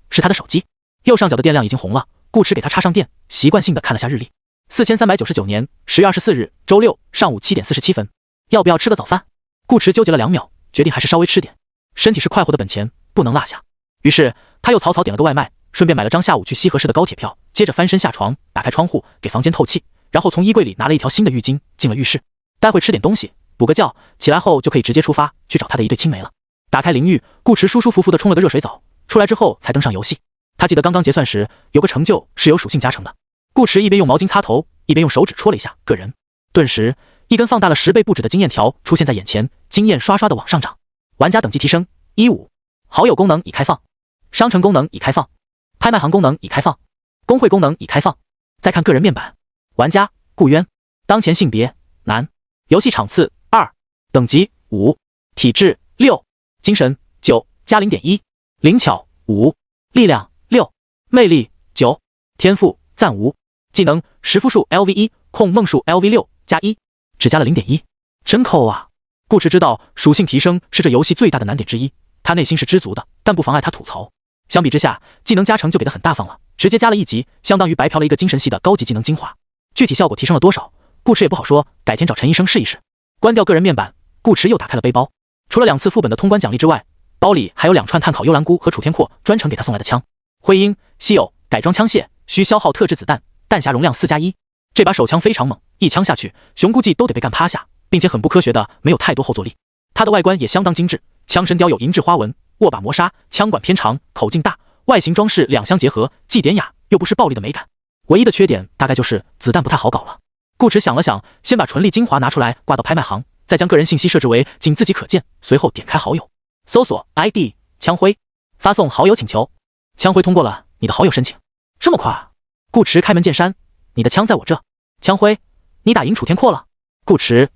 是他的手机。右上角的电量已经红了，顾池给他插上电，习惯性的看了下日历。4399年10月24日周六上午7点47分，要不要吃个早饭？顾池纠结了2秒，决定还是稍微吃点，身体是快活的本钱，不能落下。于是他又草草点了个外卖，顺便买了张下午去西河市的高铁票，接着翻身下床，打开窗户给房间透气，然后从衣柜里拿了一条新的浴巾进了浴室。待会吃点东西，补个觉，起来后就可以直接出发去找他的一对青梅了。打开淋浴，顾池舒舒服服的冲了个热水澡，出来之后才登上游戏。他记得刚刚结算时有个成就是有属性加成的。顾池一边用毛巾擦头，一边用手指戳了一下个人，顿时一根放大了10倍不止的经验条出现在眼前，经验刷刷的往上涨。玩家等级提升15，好友功能已开放，商城功能已开放，拍卖行功能已开放，工会功能已开放。再看个人面板，玩家顾渊，当前性别男，游戏场次2，等级5，体质6，精神9加 0.1， 灵巧5，力量6，魅力9，天赋暂无，技能识符数 LV1， 控梦数 LV6 加1，只加了 0.1， 真抠啊！顾池知道属性提升是这游戏最大的难点之一，他内心是知足的，但不妨碍他吐槽。相比之下，技能加成就给的很大方了，直接加了1级，相当于白嫖了一个精神系的高级技能精华。具体效果提升了多少，顾池也不好说，改天找陈医生试一试。关掉个人面板，顾池又打开了背包，除了2次副本的通关奖励之外，包里还有2串碳烤幽兰菇和楚天阔专程给他送来的枪。灰鹰稀有改装枪械，需消耗特制子弹，弹匣容量4+1。这把手枪非常猛，一枪下去，熊估计都得被干趴下，并且很不科学的没有太多后坐力。它的外观也相当精致，枪身雕有银质花纹，握把磨砂，枪管偏长，口径大，外形装饰2相结合，既典雅又不失暴力的美感。唯一的缺点大概就是子弹不太好搞了。顾池想了想，先把纯力精华拿出来挂到拍卖行，再将个人信息设置为仅自己可见，随后点开好友，搜索 ID 枪辉，发送好友请求。枪辉通过了你的好友申请。这么快啊？顾池开门见山，你的枪在我这。枪辉，你打赢楚天阔了？顾池，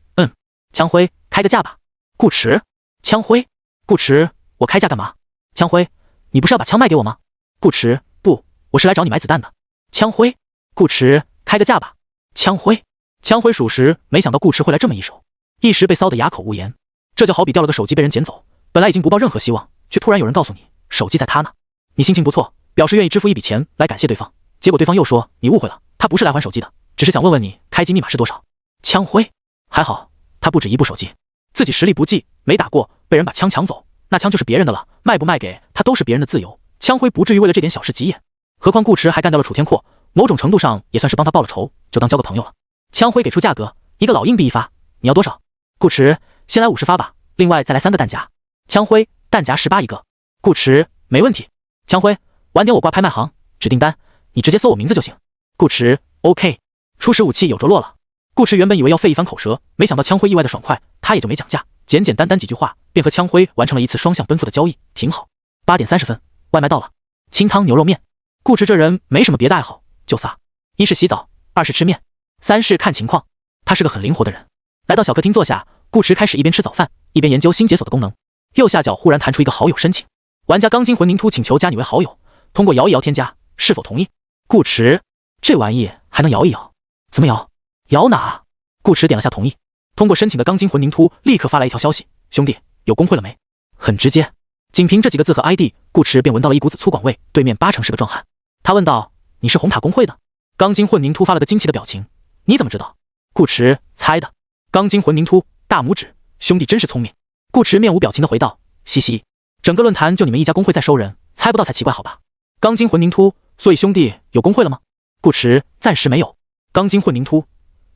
枪辉，开个价吧。顾池，枪辉，顾池，我开价干嘛？枪辉，你不是要把枪卖给我吗？顾池，不，我是来找你买子弹的。枪辉，顾池，开个价吧。枪辉，枪辉属实没想到顾池会来这么一手，一时被骚得哑口无言。这就好比掉了个手机被人捡走，本来已经不抱任何希望，却突然有人告诉你手机在他那，你心情不错，表示愿意支付一笔钱来感谢对方，结果对方又说你误会了，他不是来还手机的，只是想问问你开机密码是多少。枪辉，还好他不止一部手机，自己实力不济，没打过，被人把枪抢走，那枪就是别人的了，卖不卖给他都是别人的自由，枪辉不至于为了这点小事急眼。何况顾池还干掉了楚天阔，某种程度上也算是帮他报了仇，就当交个朋友了。枪辉给出价格，一个老硬币1发，你要多少？顾池，先来50发吧，另外再来3个弹夹。枪辉，弹夹18一个。顾池，没问题。枪辉，晚点我挂拍卖行，指定单，你直接搜我名字就行。顾池 ，OK。初始武器有着落了。顾池原本以为要费一番口舌，没想到枪辉意外的爽快，他也就没讲价，简简单单几句话，便和枪辉完成了一次双向奔赴的交易，挺好。8点30分，外卖到了，清汤牛肉面。顾池这人没什么别的爱好，就仨：一是洗澡，2是吃面，3是看情况。他是个很灵活的人。来到小客厅坐下，顾池开始一边吃早饭，一边研究新解锁的功能。右下角忽然弹出一个好友申请，玩家钢筋混凝土请求加你为好友，通过摇一摇添加，是否同意？顾池，这玩意还能摇一摇？怎么摇？摇哪？顾池点了下同意。通过申请的钢筋混凝土立刻发来一条消息：兄弟，有工会了没？很直接，仅凭这几个字和 ID， 顾池便闻到了一股子粗犷味，对面8成是个壮汉。他问道：你是红塔工会的？钢筋混凝土发了个惊奇的表情。你怎么知道？顾池猜的。钢筋混凝土大拇指，兄弟真是聪明。顾池面无表情的回道：嘻嘻，整个论坛就你们一家工会在收人，猜不到才奇怪好吧？钢筋混凝土，所以兄弟有工会了吗？顾池暂时没有。钢筋混凝土，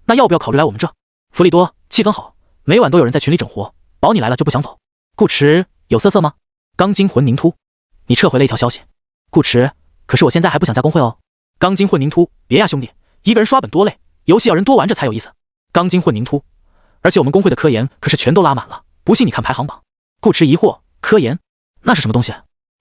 那要不要考虑来我们这？福利多，气氛好，每晚都有人在群里整活，保你来了就不想走。顾池有色吗？钢筋混凝土，你撤回了一条消息。顾池，可是我现在还不想加工会哦。钢筋混凝土，别呀兄弟，一个人刷本多累，游戏要人多玩着才有意思。钢筋混凝土，而且我们工会的科研可是全都拉满了，不信你看排行榜。顾池疑惑，科研那是什么东西？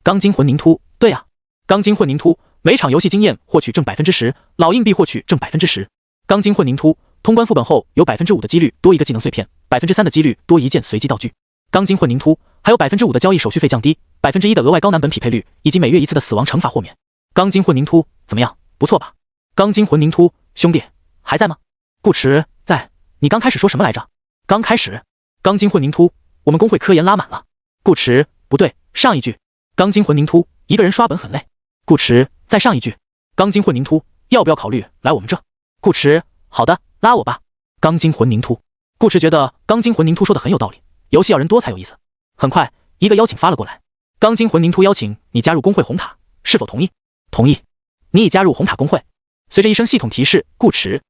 钢筋混凝土，对呀，钢筋混凝土，每场游戏经验获取正 10%， 老硬币获取正 10%。钢筋混凝土，通关副本后有 5% 的几率多一个技能碎片， 3% 的几率多一件随机道具。钢筋混凝土还有 5% 的交易手续费降低， 1% 的额外高难本匹配率，以及每月1次的死亡惩罚豁免。钢筋混凝土怎么样？不错吧？钢筋混凝土，兄弟还在吗？顾池在。你刚开始说什么来着？刚开始。钢筋混凝土，我们工会科研拉满了。顾池不对，上一句。钢筋混凝土，一个人刷本很累。顾池再上一句。钢筋混凝土，要不要考虑来我们这？顾池好的，拉我吧。钢筋混凝土，顾池觉得钢筋混凝土说的很有道理，游戏要人多才有意思。很快一个邀请发了过来，钢筋混凝土邀请你加入工会红塔，是否同意？同意。你已加入红塔工会。随着一声系统提示，顾池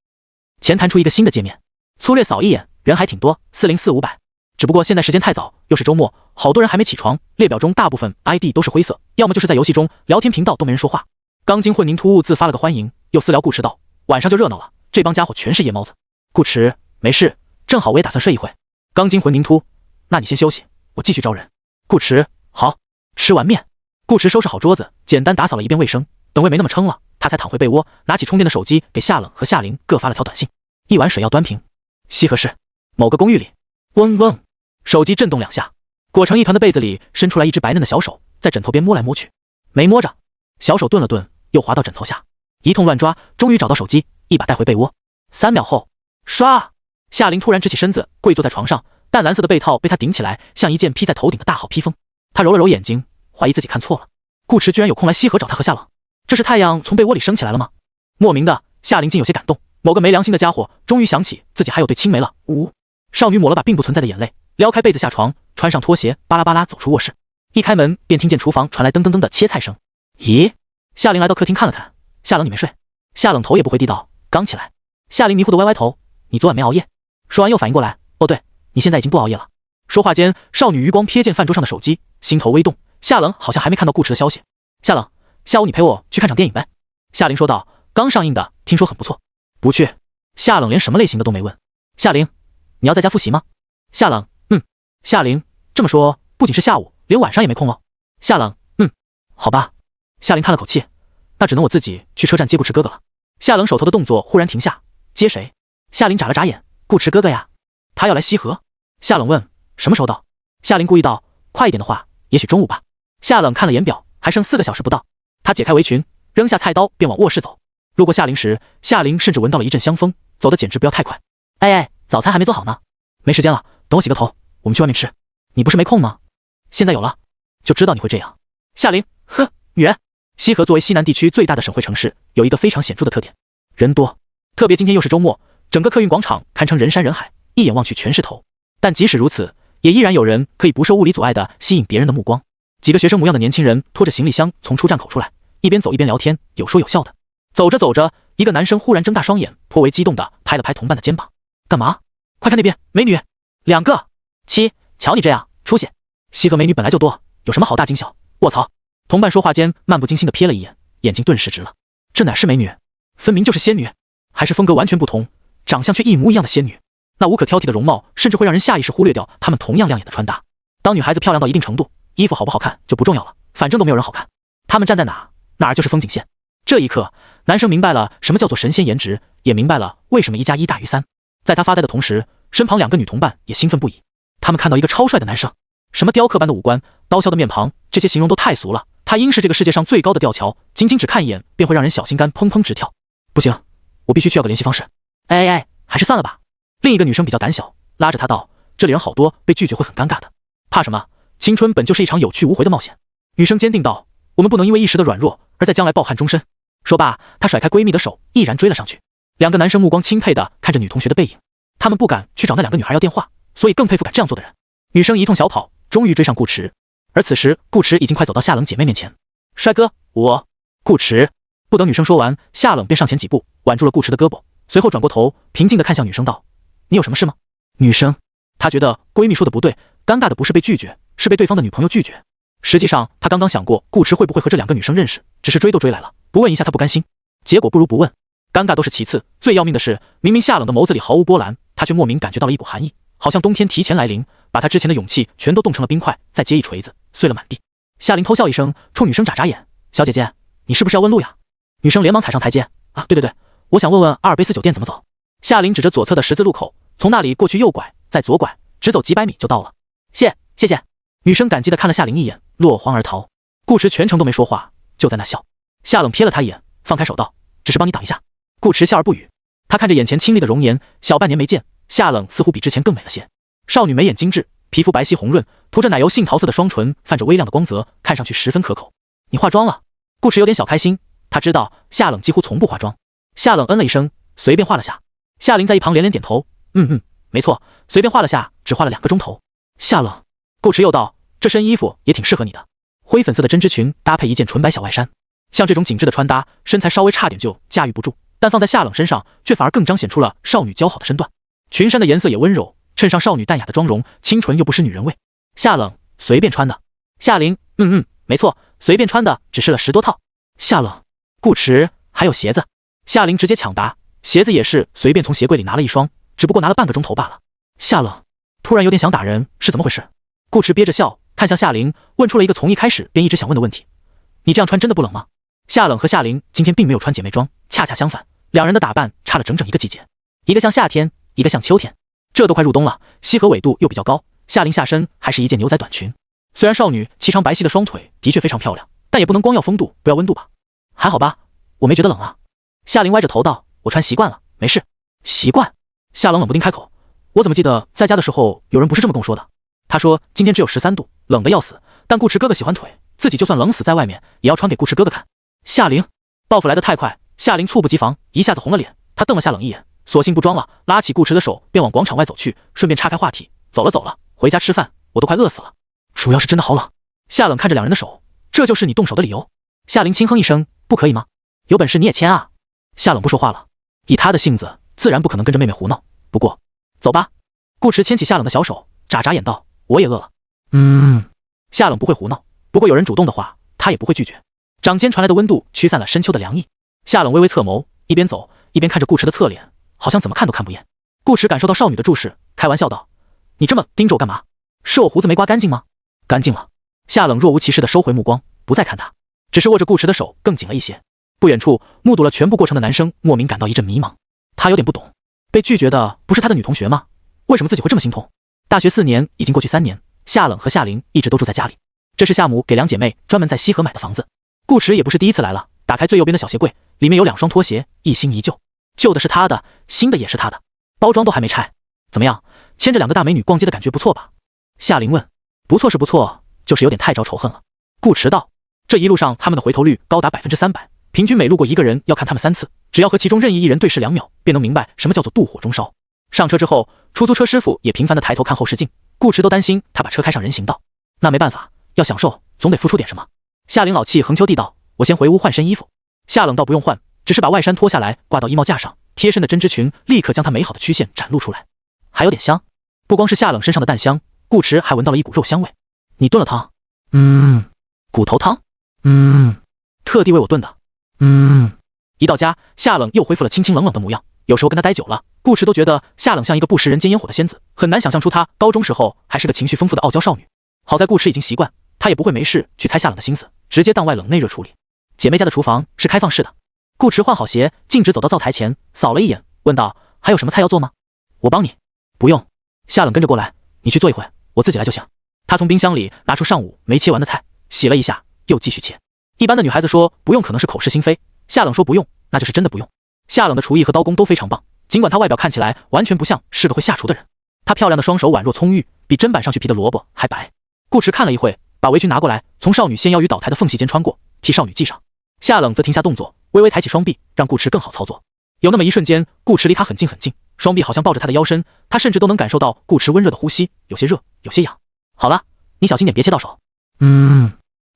前弹出一个新的界面，粗略扫一眼，人还挺多，404500。只不过现在时间太早，又是周末，好多人还没起床，列表中大部分 ID 都是灰色，要么就是在游戏中聊天频道都没人说话。钢筋混凝土自发了个欢迎，又私聊顾池道：晚上就热闹了，这帮家伙全是夜猫子。顾池没事，正好我也打算睡一会。钢筋混凝土，那你先休息，我继续招人。顾池好。吃完面，顾池收拾好桌子，简单打扫了一遍卫生，等胃没那么撑了，他才躺回被窝，拿起充电的手机给夏冷和夏玲各发了条短信：一碗水要端平。西河市某个公寓里，嗡嗡，手机震动2下，裹成一团的被子里伸出来一只白嫩的小手，在枕头边摸来摸去，没摸着，小手顿了顿，又滑到枕头下，一通乱抓，终于找到手机，一把带回被窝。3秒后，唰，夏琳突然直起身子，跪坐在床上，淡蓝色的被套被她顶起来，像一件披在头顶的大号披风。她揉了揉眼睛，怀疑自己看错了，顾池居然有空来西河找她和夏冷，这是太阳从被窝里升起来了吗？莫名的，夏琳竟有些感动，某个没良心的家伙终于想起自己还有对青梅了。少女抹了把并不存在的眼泪，撩开被子下床，穿上拖鞋，巴拉巴拉走出卧室。一开门便听见厨房传来噔噔噔的切菜声。咦？夏琳来到客厅看了看，夏冷你没睡？夏冷头也不回地道，刚起来。夏琳迷糊的歪歪头，你昨晚没熬夜？说完又反应过来，哦对，你现在已经不熬夜了。说话间，少女余光瞥见饭桌上的手机，心头微动，夏冷好像还没看到顾池的消息。夏冷，下午你陪我去看场电影呗。夏琳说道，刚上映的，听说很不错。不去。夏冷连什么类型的都没问。夏琳，你要在家复习吗？夏冷，夏琳，这么说，不仅是下午，连晚上也没空了。夏冷，好吧。夏琳叹了口气，那只能我自己去车站接顾池哥哥了。夏冷手头的动作忽然停下，接谁？夏琳眨了眨眼，顾池哥哥呀，他要来西河。夏冷问，什么时候到？夏琳故意道，快一点的话，也许中午吧。夏冷看了眼表，还剩4个小时不到。他解开围裙，扔下菜刀，便往卧室走。路过夏琳时，夏琳甚至闻到了一阵香风，走得简直不要太快。哎，早餐还没做好呢，没时间了，等我洗个头，我们去外面吃。你不是没空吗？现在有了，就知道你会这样。夏琳，女人。西河作为西南地区最大的省会城市，有一个非常显著的特点，人多。特别今天又是周末，整个客运广场堪称人山人海，一眼望去全是头。但即使如此，也依然有人可以不受物理阻碍地吸引别人的目光。几个学生模样的年轻人拖着行李箱从出站口出来，一边走一边聊天，有说有笑的。走着走着，一个男生忽然睁大双眼，颇为激动地拍了拍同伴的肩膀。干嘛？快看那边，美女，2个。瞧你这样出息。西河美女本来就多，有什么好大惊小？卧槽！同伴说话间漫不经心地瞥了一眼，眼睛顿时直了。这哪是美女，分明就是仙女，还是风格完全不同，长相却一模一样的仙女。那无可挑剔的容貌，甚至会让人下意识忽略掉她们同样亮眼的穿搭。当女孩子漂亮到一定程度，衣服好不好看就不重要了，反正都没有人好看。她们站在哪儿就是风景线。这一刻，男生明白了什么叫做神仙颜值，也明白了为什么1+1大于3。在他发呆的同时，身旁2个女同伴也兴奋不已。他们看到一个超帅的男生，什么雕刻般的五官，刀削的面庞，这些形容都太俗了。他应是这个世界上最高的吊桥，仅仅只看一眼便会让人小心肝砰砰直跳。不行，我必须需要个联系方式。还是算了吧。另一个女生比较胆小，拉着他道，这里人好多，被拒绝会很尴尬的。怕什么？青春本就是一场有去无回的冒险。女生坚定道，我们不能因为一时的软弱而在将来抱憾终身。说罢，她甩开闺蜜的手，毅然追了上去。2个男生目光钦佩地看着女同学的背影，他们不敢去找那2个女孩要电话，所以更佩服敢这样做的人。女生一通小跑，终于追上顾池。而此时，顾池已经快走到夏冷姐妹面前。帅哥，我。顾池。不等女生说完，夏冷便上前几步，挽住了顾池的胳膊，随后转过头，平静地看向女生道，你有什么事吗？女生。她觉得闺蜜说的不对，尴尬的不是被拒绝，是被对方的女朋友拒绝。实际上，她刚刚想过顾池会不会和这2个女生认识，只是追都追来了，不问一下她不甘心。结果不如不问。尴尬都是其次，最要命的是，明明夏冷的眸子里毫无波澜，她却莫名感觉到了一股寒意，好像冬天提前来临，把她之前的勇气全都冻成了冰块，再接一锤子，碎了满地。夏琳偷笑一声，冲女生眨眨眼，小姐姐，你是不是要问路呀？女生连忙踩上台阶，对，我想问问阿尔卑斯酒店怎么走。夏琳指着左侧的十字路口，从那里过去右拐，再左拐，只走几百米就到了。谢谢。女生感激地看了夏琳一眼，落荒而逃。顾池全程都没说话，就在那笑。夏冷瞥了他一眼，放开手道，只是帮你挡一下。顾池笑而不语。他看着眼前清丽的容颜，小半年没见，夏冷似乎比之前更美了些。少女眉眼精致，皮肤白皙红润，涂着奶油杏桃色的双唇泛着微亮的光泽，看上去十分可口。你化妆了？顾池有点小开心，他知道夏冷几乎从不化妆。夏冷嗯了一声，随便画了下。夏琳在一旁连连点头，没错，随便画了下，只画了2个钟头。夏冷。顾池又道，这身衣服也挺适合你的，灰粉色的针织裙搭配一件纯白小外衫。像这种紧致的穿搭，身材稍微差点就驾驭不住，但放在夏冷身上，却反而更彰显出了少女姣好的身段。裙衫的颜色也温柔，衬上少女淡雅的妆容，清纯又不失女人味。夏冷，随便穿的。夏琳，没错，随便穿的，只试了10多套。夏冷。顾池，还有鞋子。夏琳直接抢答，鞋子也是随便从鞋柜里拿了一双，只不过拿了半个钟头罢了。夏冷。突然有点想打人，是怎么回事？顾池憋着笑，看向夏琳，问出了一个从一开始便一直想问的问题：你这样穿真的不冷吗？夏冷和夏琳今天并没有穿姐妹装，恰恰相反，2人的打扮差了整整1个季节，一个像夏天，一个像秋天。这都快入冬了，西河纬度又比较高，夏琳下身还是一件牛仔短裙。虽然少女颀长白皙的双腿的确非常漂亮，但也不能光要风度不要温度吧？还好吧，我没觉得冷啊。夏琳歪着头道，我穿习惯了，没事。习惯？夏冷冷不丁开口，我怎么记得在家的时候有人不是这么跟我说的？他说今天只有13度，冷得要死，但顾池哥哥喜欢腿，自己就算冷死在外面也要穿给顾池哥哥看。夏琳，报复来得太快，夏琳猝不及防，一下子红了脸。她瞪了夏冷一眼，索性不装了，拉起顾池的手便往广场外走去，顺便岔开话题，走了，回家吃饭，我都快饿死了。主要是真的好冷。夏冷看着两人的手，这就是你动手的理由？夏琳轻哼一声，不可以吗？有本事你也牵啊。夏冷不说话了，以他的性子自然不可能跟着妹妹胡闹，不过走吧。顾池牵起夏冷的小手，眨眨眼道，我也饿了。夏冷不会胡闹，不过有人主动的话他也不会拒绝。掌间传来的温度驱散了深秋的凉意，夏冷微微侧眸，一边走一边看着顾池的侧脸，好像怎么看都看不厌。顾池感受到少女的注视，开玩笑道，你这么盯着我干嘛？是我胡子没刮干净吗？干净了。夏冷若无其事地收回目光，不再看他，只是握着顾池的手更紧了一些。不远处目睹了全部过程的男生莫名感到一阵迷茫，他有点不懂，被拒绝的不是他的女同学吗？为什么自己会这么心痛？大学4年已经过去3年，夏冷和夏琳一直都住在家里，这是夏母给两姐妹专门在西河买的房子。顾池也不是第一次来了，打开最右边的小鞋柜，里面有2双拖鞋，一新一旧，旧的是他的，新的也是他的，包装都还没拆。怎么样，牵着2个大美女逛街的感觉不错吧？夏琳问。不错是不错，就是有点太招仇恨了。顾池道，这一路上他们的回头率高达300%，平均每路过一个人要看他们3次，只要和其中任意一人对视2秒，便能明白什么叫做妒火中烧。上车之后，出租车师傅也频繁地抬头看后视镜，顾池都担心他把车开上人行道。那没办法，要享受总得付出点什么。夏琳老气横秋地道，我先回屋换身衣服。夏冷道不用换，只是把外衫脱下来挂到衣帽架上，贴身的针织裙立刻将她美好的曲线展露出来，还有点香。不光是夏冷身上的淡香，顾池还闻到了一股肉香味。你炖了汤？骨头汤？特地为我炖的。一到家，夏冷又恢复了清清冷冷的模样。有时候跟他待久了，顾池都觉得夏冷像一个不食人间烟火的仙子，很难想象出她高中时候还是个情绪丰富的傲娇少女。好在顾池已经习惯，他也不会没事去猜夏冷的心思，直接当外冷内热处理。姐妹家的厨房是开放式的。顾池换好鞋，径直走到灶台前，扫了一眼，问道，还有什么菜要做吗？我帮你。不用。夏冷跟着过来，你去做一会，我自己来就行。他从冰箱里拿出上午没切完的菜，洗了一下，又继续切。一般的女孩子说不用可能是口是心非，夏冷说不用，那就是真的不用。夏冷的厨艺和刀工都非常棒，尽管她外表看起来完全不像是个会下厨的人，她漂亮的双手宛若葱郁，比砧板上去皮的萝卜还白。顾池看了一会，把围裙拿过来，从少女纤腰与倒台的缝隙间穿过，替少女系上。夏冷则停下动作，微微抬起双臂，让顾池更好操作。有那么一瞬间，顾池离她很近很近，双臂好像抱着她的腰身，她甚至都能感受到顾池温热的呼吸，有些热，有些痒。好了，你小心点，别切到手。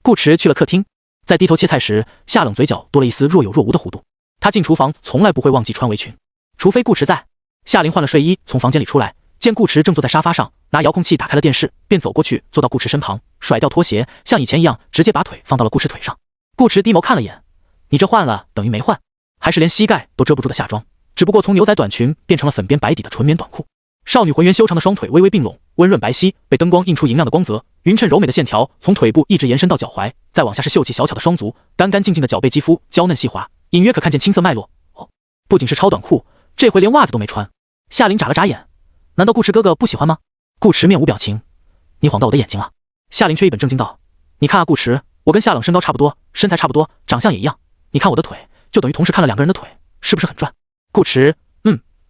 顾池去了客厅，在低头切菜时，夏冷嘴角多了一丝若有若无的弧度。他进厨房从来不会忘记穿围裙，除非顾池在。夏琳换了睡衣从房间里出来，见顾池正坐在沙发上，拿遥控器打开了电视，便走过去坐到顾池身旁，甩掉拖鞋，像以前一样直接把腿放到了顾池腿上。顾池低眸看了眼，你这换了等于没换，还是连膝盖都遮不住的夏装，只不过从牛仔短裙变成了粉边白底的纯棉短裤。少女浑圆修长的双腿微微并拢，温润白皙，被灯光映出银亮的光泽，匀称柔美的线条从腿部一直延伸到脚踝，再往下是秀气小巧的双足，干干净净的脚背肌肤娇嫩细滑，隐约可看见青涩脉络。不仅是超短裤，这回连袜子都没穿。夏琳眨了眨眼，难道顾池哥哥不喜欢吗？顾池面无表情，你晃到我的眼睛了。夏琳却一本正经道，你看啊顾池，我跟夏冷身高差不多，身材差不多，长相也一样，你看我的腿，就等于同时看了2个人的腿，是不是很转？顾池，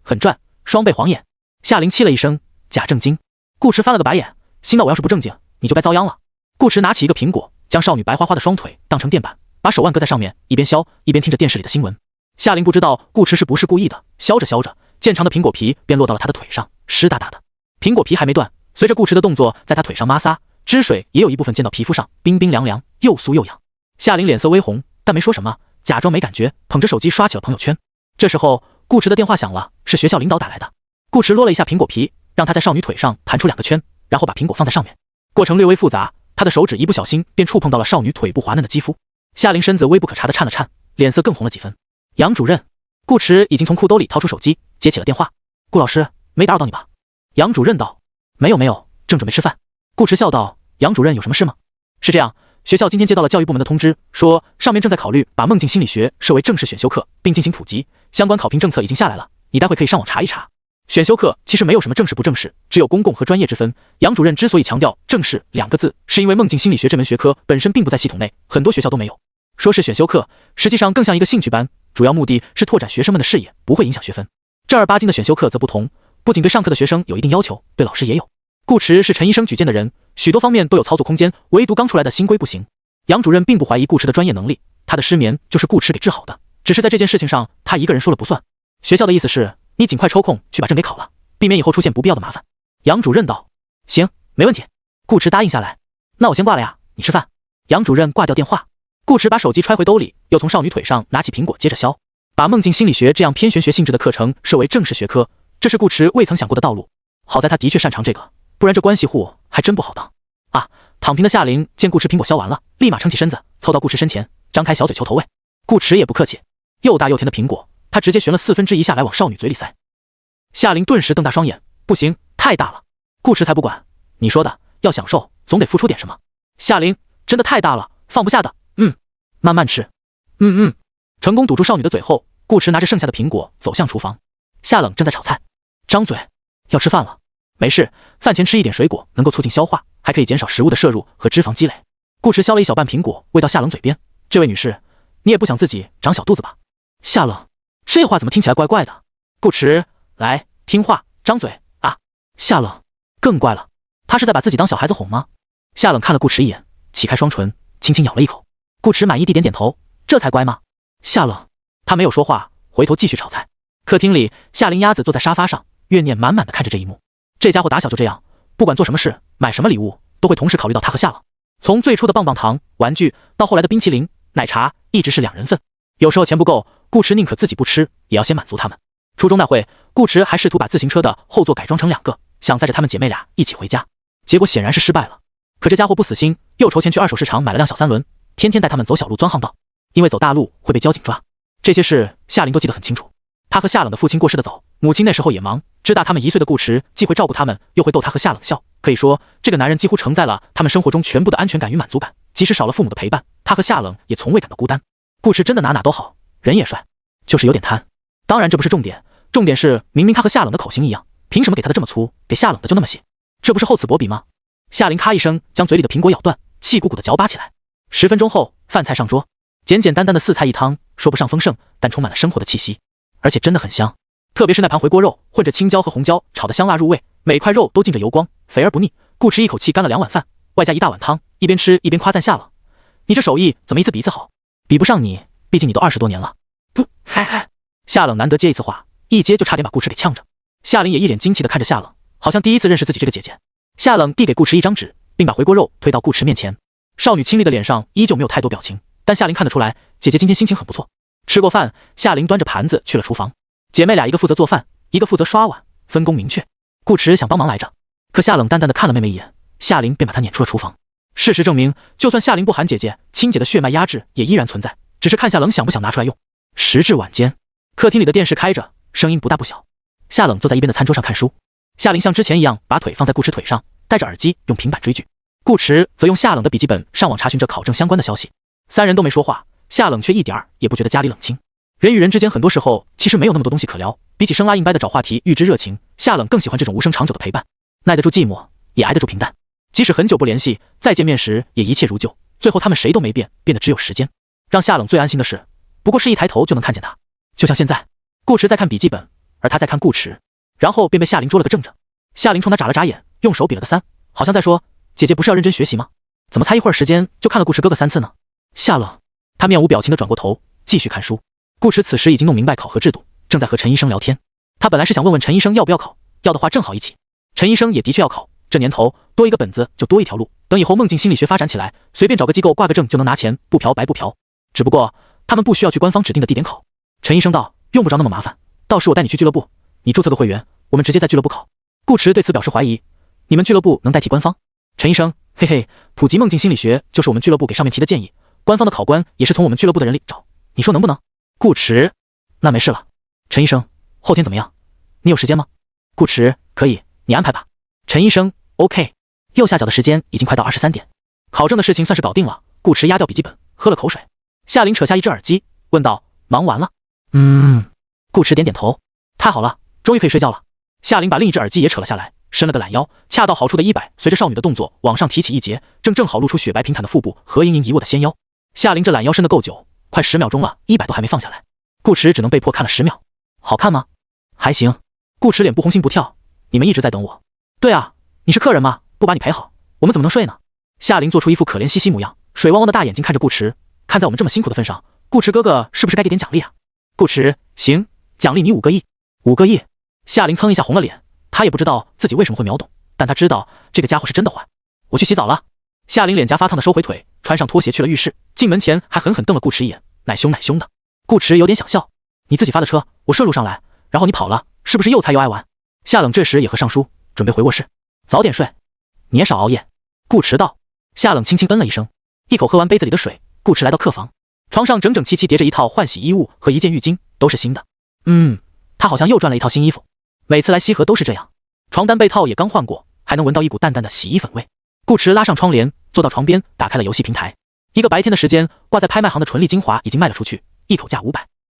很转，双倍晃眼。夏琳气了一声，假正经。顾池翻了个白眼，心道我要是不正经，你就该遭殃了。顾池拿起一个苹果，将少女白花花的双腿当成垫板，把手腕搁在上面，一边削一边听着电视里的新闻。夏琳不知道顾池是不是故意的，削着削着，渐长的苹果皮便落到了他的腿上，湿哒哒的。苹果皮还没断，随着顾池的动作在他腿上摩擦，汁水也有一部分溅到皮肤上，冰冰凉凉，又酥又痒。夏琳脸色微红，但没说什么，假装没感觉，捧着手机刷起了朋友圈。这时候顾池的电话响了，是学校领导打来的。顾池落了一下苹果皮，让他在少女腿上盘出2个圈，然后把苹果放在上面。过程略微复杂，他的手指一不小心便触碰到了少女腿部滑嫩的肌肤。夏琳身子微不可察地颤了颤，脸色更红了几分。杨主任，顾池已经从裤兜里掏出手机，接起了电话。顾老师，没打扰到你吧？杨主任道。没有，正准备吃饭。顾池笑道，杨主任有什么事吗？是这样，学校今天接到了教育部门的通知，说上面正在考虑把梦境心理学设为正式选修课，并进行普及，相关考评政策已经下来了，你待会可以上网查一查。选修课其实没有什么正式不正式，只有公共和专业之分。杨主任之所以强调正式2个字，是因为梦境心理学这门学科本身并不在系统内，很多学校都没有。说是选修课，实际上更像一个兴趣班，主要目的是拓展学生们的视野，不会影响学分。正儿八经的选修课则不同，不仅对上课的学生有一定要求，对老师也有。顾池是陈医生举荐的人，许多方面都有操作空间，唯独刚出来的新规不行。杨主任并不怀疑顾池的专业能力，他的失眠就是顾池给治好的，只是在这件事情上他一个人说了不算。学校的意思是你尽快抽空去把证给考了，避免以后出现不必要的麻烦。杨主任道：行，没问题。顾池答应下来。那我先挂了呀，你吃饭。杨主任挂掉电话。顾池把手机揣回兜里，又从少女腿上拿起苹果接着削。把梦境心理学这样偏玄学性质的课程设为正式学科，这是顾池未曾想过的道路。好在他的确擅长这个，不然这关系户还真不好当。啊！躺平的夏琳见顾池苹果削完了，立马撑起身子，凑到顾池身前，张开小嘴求投喂。顾池也不客气，又大又甜的苹果，他直接旋了1/4下来往少女嘴里塞。夏琳顿时瞪大双眼，不行，太大了。顾池才不管，你说的要享受，总得付出点什么。夏琳真的太大了，放不下的。慢慢吃。成功堵住少女的嘴后，顾池拿着剩下的苹果走向厨房。夏冷正在炒菜，张嘴，要吃饭了。没事，饭前吃一点水果能够促进消化，还可以减少食物的摄入和脂肪积累。顾池削了一小半苹果，喂到夏冷嘴边。这位女士，你也不想自己长小肚子吧？夏冷，这话怎么听起来怪怪的？顾池，来，听话，张嘴啊！夏冷更怪了，他是在把自己当小孩子哄吗？夏冷看了顾池一眼，启开双唇，轻轻咬了一口。顾池满意地点点头，这才乖吗？夏冷，他没有说话，回头继续炒菜。客厅里，夏琳鸭子坐在沙发上，怨念满满的看着这一幕。这家伙打小就这样，不管做什么事，买什么礼物，都会同时考虑到他和夏冷。从最初的棒棒糖、玩具，到后来的冰淇淋、奶茶，一直是2人份。有时候钱不够，顾池宁可自己不吃，也要先满足他们。初中那会，顾池还试图把自行车的后座改装成2个，想载着她们姐妹俩一起回家，结果显然是失败了。可这家伙不死心，又筹钱去二手市场买了辆小3轮，天天带他们走小路钻巷道，因为走大路会被交警抓。这些事夏琳都记得很清楚。他和夏冷的父亲过世的早，母亲那时候也忙，知大他们1岁的顾池既会照顾他们，又会逗他和夏冷笑。可以说，这个男人几乎承载了他们生活中全部的安全感与满足感。即使少了父母的陪伴，他和夏冷也从未感到孤单。顾池真的哪哪都好，人也帅，就是有点贪。当然这不是重点，重点是明明他和夏冷的口型一样，凭什么给他的这么粗，给夏冷的就那么细？这不是厚此薄彼吗？夏琳咔一声将嘴里的苹果咬断，气鼓鼓的嚼扒起来。10分钟后，饭菜上桌，简简单单的4菜1汤，说不上丰盛，但充满了生活的气息，而且真的很香。特别是那盘回锅肉，混着青椒和红椒，炒得香辣入味，每块肉都浸着油光，肥而不腻。顾池一口气干了2碗饭，外加1大碗汤，一边吃一边夸赞夏冷：“你这手艺怎么一次比一次好？比不上你，毕竟你都20多年了。”不，嗨。夏冷难得接一次话，一接就差点把顾池给呛着。夏琳也一脸惊奇的看着夏冷，好像第一次认识自己这个姐姐。夏冷递给顾池一张纸，并把回锅肉推到顾池面前。少女清丽的脸上依旧没有太多表情，但夏琳看得出来，姐姐今天心情很不错。吃过饭，夏琳端着盘子去了厨房。姐妹俩一个负责做饭，一个负责刷碗，分工明确。顾池想帮忙来着，可夏冷淡淡的看了妹妹一眼，夏琳便把她撵出了厨房。事实证明，就算夏琳不喊姐姐，亲姐的血脉压制也依然存在，只是看夏冷想不想拿出来用。时至晚间，客厅里的电视开着，声音不大不小。夏冷坐在一边的餐桌上看书，夏琳像之前一样把腿放在顾池腿上，戴着耳机用平板追剧。顾池则用夏冷的笔记本上网查询着考证相关的消息。3人都没说话，夏冷却一点儿也不觉得家里冷清。人与人之间很多时候其实没有那么多东西可聊，比起生拉硬掰的找话题预知热情，夏冷更喜欢这种无声长久的陪伴，耐得住寂寞，也挨得住平淡。即使很久不联系，再见面时也一切如旧。最后他们谁都没变，变得只有时间。让夏冷最安心的是，不过是一抬头就能看见他，就像现在，顾池在看笔记本，而他在看顾池，然后便被夏琳捉了个正着。夏琳冲他眨了眨眼，用手比了个3，好像在说：“姐姐不是要认真学习吗？怎么才一会儿时间就看了顾池哥哥3次呢？”夏冷，他面无表情地转过头，继续看书。顾池此时已经弄明白考核制度，正在和陈医生聊天。他本来是想问问陈医生要不要考，要的话正好一起。陈医生也的确要考，这年头多一个本子就多一条路，等以后梦境心理学发展起来，随便找个机构挂个证就能拿钱，不嫖白不嫖。只不过他们不需要去官方指定的地点考。陈医生道：“用不着那么麻烦，到时我带你去俱乐部，你注册个会员，我们直接在俱乐部考。”顾池对此表示怀疑：“你们俱乐部能代替官方？”陈医生：“嘿嘿，普及梦境心理学就是我们俱乐部给上面提的建议，官方的考官也是从我们俱乐部的人里找，你说能不能？”顾池：“那没事了。”陈医生：“后天怎么样？你有时间吗？”顾池：“可以，你安排吧。”陈医生 ：“OK。”右下角的时间已经快到23点，考证的事情算是搞定了。顾池压掉笔记本，喝了口水。夏琳扯下一只耳机，问道：“忙完了？”顾池点点头。太好了，终于可以睡觉了。夏琳把另一只耳机也扯了下来，伸了个懒腰，恰到好处的100随着少女的动作往上提起一截，正好露出雪白平坦的腹部和盈盈一握的纤腰。夏琳这懒腰伸得够久，快10秒钟了，100都还没放下来。顾迟只能被迫看了10秒。好看吗？还行。顾迟脸不红心不跳，你们一直在等我。对啊，你是客人吗？不把你陪好，我们怎么能睡呢？夏琳做出一副可怜兮兮模样，水汪汪的大眼睛看着顾迟，看在我们这么辛苦的份上，顾迟哥哥是不是该给点奖励啊？顾迟，行，奖励你5个亿。5个亿？夏琳蹭一下红了脸，她也不知道自己为什么会秒懂，但她知道这个家伙是真的坏。我去洗澡了。夏琳脸颊发烫的收回腿，穿上拖鞋去了浴室，进门前还狠狠瞪了顾迟一眼，奶凶奶凶的。顾迟有点想笑，你自己发的车，我顺路上来，然后你跑了，是不是又菜又爱玩？夏冷这时也和上书，准备回卧室，早点睡，你也少熬夜。顾迟道。夏冷轻轻嗯了一声，一口喝完杯子里的水，顾迟来到客房，床上整整齐齐叠着一套换洗衣物和一件浴巾，都是新的。他好像又赚了一套新衣服，每次来西河都是这样，床单被套也刚换过，还能闻到一股淡淡的洗衣粉味。顾迟拉上窗帘，坐到床边，打开了游戏平台。一个白天的时间，挂在拍卖行的纯丽精华已经卖了出去，一口价500。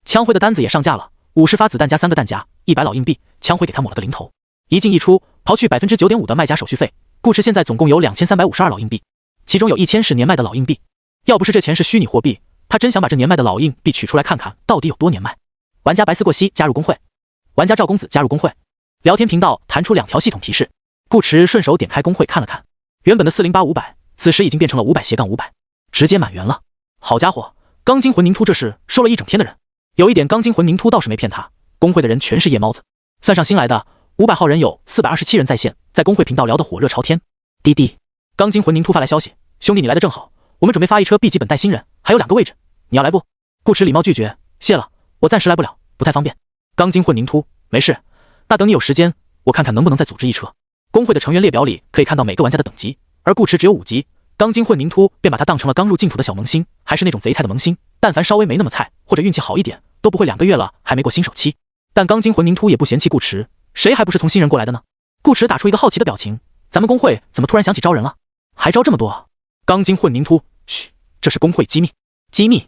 枪灰的单子也上架了，50发子弹加3个弹夹，100老硬币，枪灰给他抹了个零头。一进一出，刨去9.5%的卖家手续费，顾迟现在总共有2352老硬币，其中有1000是年卖的老硬币。要不是这钱是虚拟货币，他真想把这年卖的老硬币取出来看看到底有多年卖。玩家白思过隙加入公会，玩家赵公子加入公会。聊天频道弹出2条系统提示，顾迟顺手点开公会看了看，原本的408500，此时已经变成了500-500，直接满员了。好家伙，钢筋混凝土这是收了一整天的人。有一点，钢筋混凝土倒是没骗他，公会的人全是夜猫子，算上新来的500号人有427人在线，在公会频道聊得火热朝天。滴滴，钢筋混凝土发来消息，兄弟你来的正好，我们准备发一车 B 级本带新人，还有2个位置，你要来不？顾迟礼貌拒绝，谢了，我暂时来不了，不太方便。钢筋混凝土，没事，那等你有时间，我看看能不能再组织一车。公会的成员列表里可以看到每个玩家的等级，而顾迟只有5级，钢筋混凝土便把他当成了刚入净土的小萌新，还是那种贼菜的萌新，但凡稍微没那么菜，或者运气好一点，都不会2个月了还没过新手期。但钢筋混凝土也不嫌弃顾迟，谁还不是从新人过来的呢？顾迟打出一个好奇的表情，咱们公会怎么突然想起招人了？还招这么多？钢筋混凝土，嘘，这是公会机密。机密？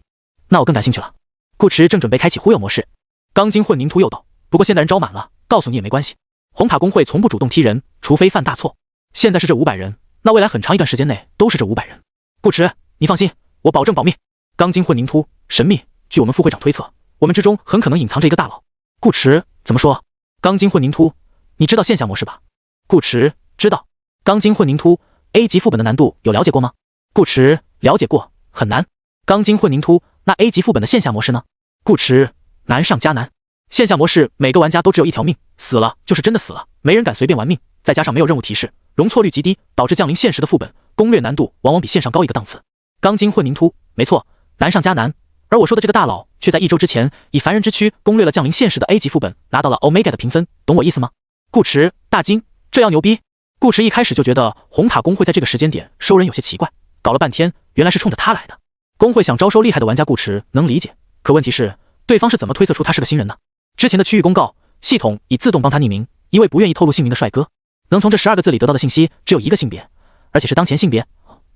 那我更感兴趣了。顾迟正准备开启忽悠模式，钢筋混凝土又道，不过现在人招满了，告诉你也没关系。红塔公会从不主动踢人，除非犯大错。现在是这500人，那未来很长一段时间内都是这500人。顾迟，你放心，我保证保密。钢筋混凝土，神秘，据我们副会长推测，我们之中很可能隐藏着一个大佬。顾迟，怎么说？钢筋混凝土，你知道线下模式吧？顾迟，知道。钢筋混凝土 A 级副本的难度有了解过吗？顾迟，了解过，很难。钢筋混凝土，那 A 级副本的线下模式呢？顾迟，难上加难。线下模式每个玩家都只有1条命，死了就是真的死了，没人敢随便玩命，再加上没有任务提示，容错率极低，导致降临现实的副本攻略难度往往比线上高一个档次。钢筋混凝土，没错，难上加难。而我说的这个大佬却在1周之前以凡人之躯攻略了降临现实的 A 级副本，拿到了 Omega 的评分，懂我意思吗？顾迟大惊，这样牛逼？顾迟一开始就觉得红塔公会在这个时间点收人有些奇怪，搞了半天原来是冲着他来的。公会想招收厉害的玩家，顾迟能理解，可问题是对方是怎么推测出他是个新人呢？之前的区域公告系统已自动帮他匿名，一位不愿意透露姓名的帅哥，能从这12个字里得到的信息只有一个性别，而且是当前性别，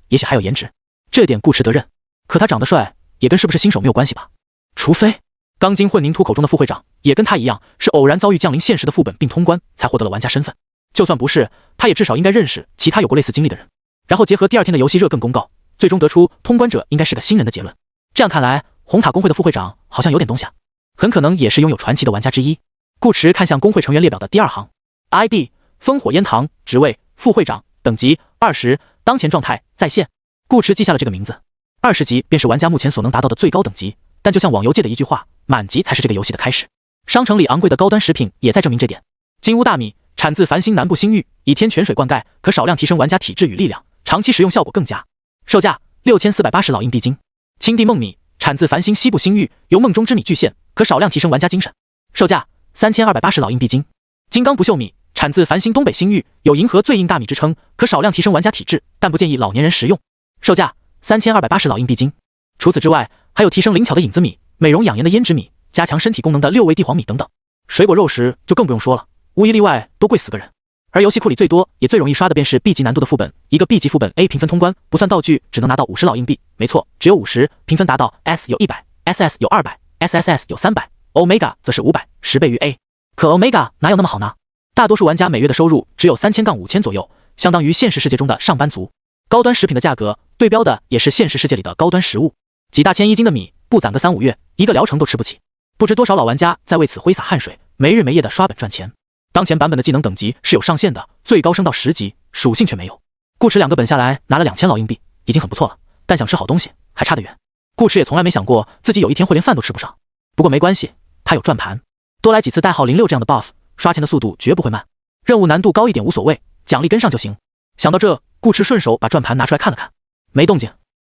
也许还有颜值，这点顾迟得认。可他长得帅也跟是不是新手没有关系吧？除非钢筋混凝土口中的副会长也跟他一样是偶然遭遇降临现实的副本并通关才获得了玩家身份，就算不是，他也至少应该认识其他有过类似经历的人，然后结合第2天的游戏热更公告，最终得出通关者应该是个新人的结论。这样看来，红塔公会的副会长好像有点东西啊，很可能也是拥有传奇的玩家之一。顾迟看向公会成员列表的第2行 ，ID 烽火烟堂，职位副会长，等级20，当前状态在线。顾迟记下了这个名字。20级便是玩家目前所能达到的最高等级，但就像网游界的一句话，满级才是这个游戏的开始。商城里昂贵的高端食品也在证明这点。金乌大米产自繁星南部星域，以天泉水灌溉，可少量提升玩家体质与力量，长期食用效果更佳。售价6480老硬币金。青地梦米产自繁星西部星域，由梦中之米具现，可少量提升玩家精神。售价3280老硬币金。金刚不锈米产自繁星东北星域，有银河最硬大米之称，可少量提升玩家体质，但不建议老年人食用。售价3280老硬币金。除此之外，还有提升灵巧的影子米、美容养颜的胭脂米、加强身体功能的6味地黄米等等。水果肉食就更不用说了，无一例外都贵死个人。而游戏库里最多也最容易刷的便是 B 级难度的副本，一个 B 级副本 A 评分通关，不算道具只能拿到50老硬币，没错，只有50，评分达到 S 有100，SS 有200，SSS 有300，Omega 则是500，10倍于 A。可 Omega 哪有那么好呢？大多数玩家每月的收入只有3000-5000左右，相当于现实世界中的上班族。高端食品的价格对标的也是现实世界里的高端食物，几大千一斤的米，不攒个3-5月，一个疗程都吃不起。不知多少老玩家在为此挥洒汗水，没日没夜的刷本赚钱。当前版本的技能等级是有上限的，最高升到10级，属性却没有。顾池2个本下来拿了2000老硬币，已经很不错了，但想吃好东西还差得远。顾池也从来没想过自己有一天会连饭都吃不上。不过没关系，他有转盘，多来几次代号06这样的 buff， 刷钱的速度绝不会慢。任务难度高一点无所谓，奖励跟上就行。想到这，顾池顺手把转盘拿出来看了看，没动静，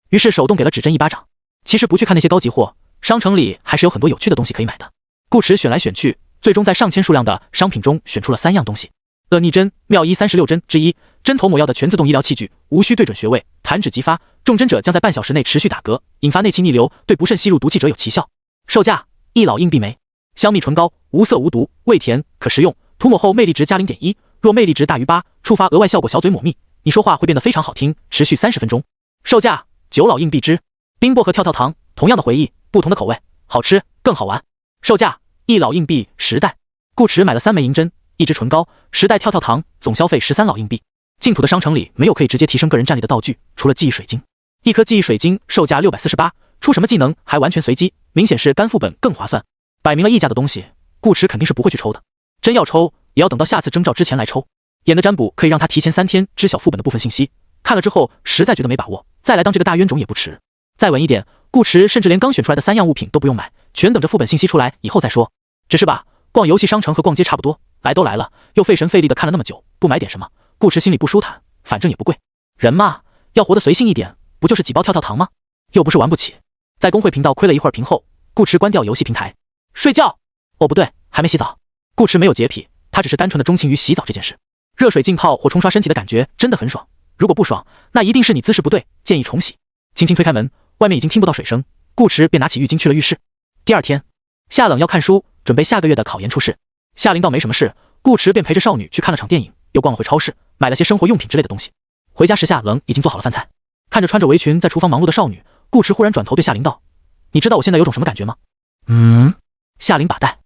于是手动给了指针一巴掌。其实不去看那些高级货，商城里还是有很多有趣的东西可以买的。顾池选来选去，最终在上千数量的商品中选出了3样东西：恶逆针、妙医36针之一，针头抹药的全自动医疗器具，无需对准穴位，弹指即发，中针者将在半小时内持续打嗝，引发内气逆流，对不慎吸入毒气者有奇效。售价1老硬币枚。香蜜醇膏，无色无毒，味甜，可食用，涂抹后魅力值加 0.1， 若魅力值大于8，触发额外效果小嘴抹蜜，你说话会变得非常好听，持续30分钟。售价9老硬币支。冰薄荷跳跳糖，同样的回忆，不同的口味，好吃更好玩。售价1老硬币10袋。顾池买了3枚银针，1支唇膏，10袋跳跳糖，总消费13老硬币。净土的商城里没有可以直接提升个人战力的道具，除了记忆水晶。一颗记忆水晶售价648，出什么技能还完全随机，明显是干副本更划算。摆明了溢价的东西，顾池肯定是不会去抽的。真要抽，也要等到下次征召之前来抽。演的占卜可以让他提前3天知晓副本的部分信息，看了之后实在觉得没把握，再来当这个大冤种也不迟。再稳一点，顾池甚至连刚选出来的3样物品都不用买，全等着副本信息出来以后再说。只是吧，逛游戏商城和逛街差不多，来都来了，又费神费力的看了那么久，不买点什么，顾池心里不舒坦。反正也不贵，人嘛，要活得随性一点，不就是几包跳跳糖吗？又不是玩不起。在公会频道亏了一会儿屏后，顾池关掉游戏平台，睡觉。哦，不对，还没洗澡。顾池没有洁癖，他只是单纯的钟情于洗澡这件事。热水浸泡或冲刷身体的感觉真的很爽，如果不爽，那一定是你姿势不对，建议重洗。轻轻推开门，外面已经听不到水声，顾池便拿起浴巾去了浴室。第二天，夏冷要看书，准备下个月的考研初试。夏琳倒没什么事，顾池便陪着少女去看了场电影，又逛了回超市，买了些生活用品之类的东西。回家时，夏冷已经做好了饭菜，看着穿着围裙在厨房忙碌的少女，顾池忽然转头对夏琳道：“你知道我现在有种什么感觉吗？”夏琳把带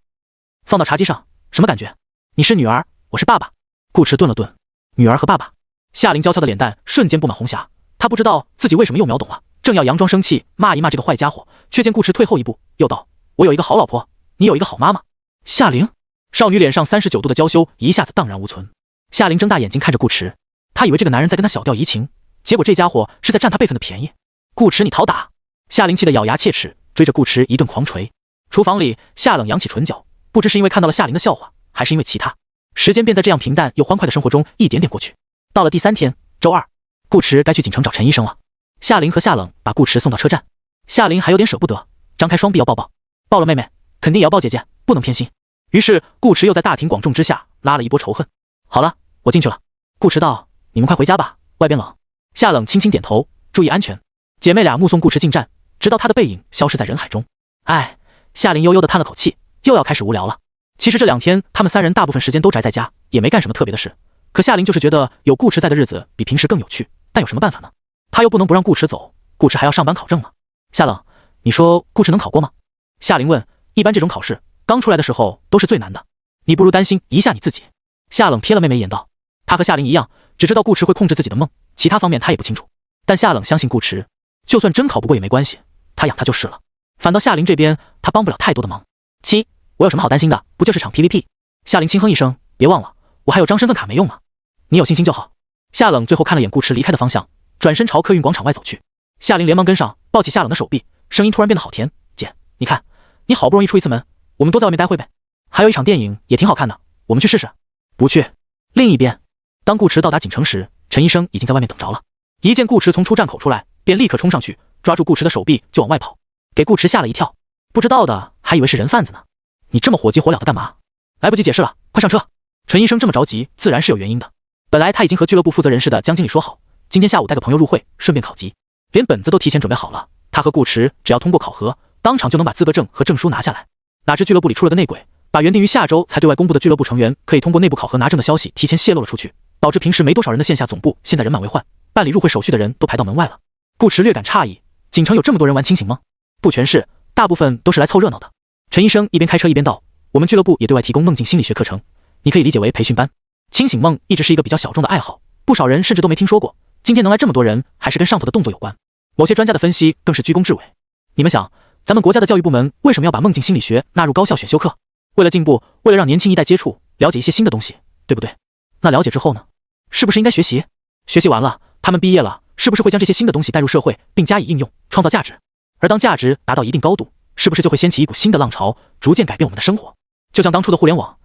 放到茶几上，什么感觉？你是女儿，我是爸爸。顾池顿了顿，女儿和爸爸。夏琳娇俏的脸蛋瞬间布满红霞，她不知道自己为什么又秒懂了，正要佯装生气骂一骂这个坏家伙，却见顾池退后一步，又道：“我有一个好老婆，你有一个好妈妈。”夏琳，少女脸上39度的娇羞一下子荡然无存。夏琳睁大眼睛看着顾池，她以为这个男人在跟她小调怡情，结果这家伙是在占她辈分的便宜。顾池，你讨打！夏琳气得咬牙切齿，追着顾池一顿狂捶。厨房里，夏冷扬起唇角，不知是因为看到了夏琳的笑话，还是因为其他。时间便在这样平淡又欢快的生活中一点点过去。到了第3天，周二，顾池该去锦城找陈医生了。夏琳和夏冷把顾池送到车站，夏琳还有点舍不得，张开双臂要抱抱，抱了妹妹，肯定也要抱姐姐，不能偏心。于是顾池又在大庭广众之下拉了一波仇恨。好了，我进去了。顾池道：“你们快回家吧，外边冷。”夏冷轻轻点头，注意安全。姐妹俩目送顾池进站，直到他的背影消失在人海中。唉，夏琳悠悠地叹了口气，又要开始无聊了。其实这2天他们3人大部分时间都宅在家，也没干什么特别的事。可夏琳就是觉得有顾池在的日子比平时更有趣，但有什么办法呢？他又不能不让顾池走，顾池还要上班考证呢。夏冷，你说顾池能考过吗？夏琳问。一般这种考试刚出来的时候都是最难的，你不如担心一下你自己。夏冷瞥了妹妹一眼道，他和夏琳一样，只知道顾池会控制自己的梦，其他方面他也不清楚。但夏冷相信顾池，就算真考不过也没关系，他养他就是了。反倒夏琳这边，他帮不了太多的忙。七，我有什么好担心的？不就是场 PVP？ 夏琳轻哼一声，别忘了，我还有张身份卡没用呢。你有信心就好。夏冷最后看了眼顾池离开的方向，转身朝客运广场外走去。夏琳连忙跟上，抱起夏冷的手臂，声音突然变得好甜：“姐，你看，你好不容易出一次门，我们多在外面待会呗。还有一场电影也挺好看的，我们去试试。”不去。另一边，当顾池到达锦城时，陈医生已经在外面等着了。一见顾池从出站口出来，便立刻冲上去，抓住顾池的手臂就往外跑，给顾池吓了一跳。不知道的还以为是人贩子呢。你这么火急火燎的干嘛？来不及解释了，快上车。陈医生这么着急，自然是有原因的。本来他已经和俱乐部负责人事的江经理说好，今天下午带个朋友入会，顺便考级，连本子都提前准备好了。他和顾池只要通过考核，当场就能把资格证和证书拿下来。哪知俱乐部里出了个内鬼，把原定于下周才对外公布的俱乐部成员可以通过内部考核拿证的消息提前泄露了出去，导致平时没多少人的线下总部现在人满为患，办理入会手续的人都排到门外了。顾池略感诧异，锦城有这么多人玩亲情吗？不全是，大部分都是来凑热闹的。陈医生一边开车一边道：“我们俱乐部也对外提供梦境心理学课程，你可以理解为培训班。清醒梦一直是一个比较小众的爱好，不少人甚至都没听说过。今天能来这么多人，还是跟上头的动作有关。某些专家的分析更是居功至伟。你们想，咱们国家的教育部门为什么要把梦境心理学纳入高校选修课？为了进步，为了让年轻一代接触、了解一些新的东西，对不对？那了解之后呢？是不是应该学习？学习完了，他们毕业了，是不是会将这些新的东西带入社会，并加以应用，创造价值？而当价值达到一定高度，是不是就会掀起一股新的浪潮，逐渐改变我们的生活？就像当初的互联网，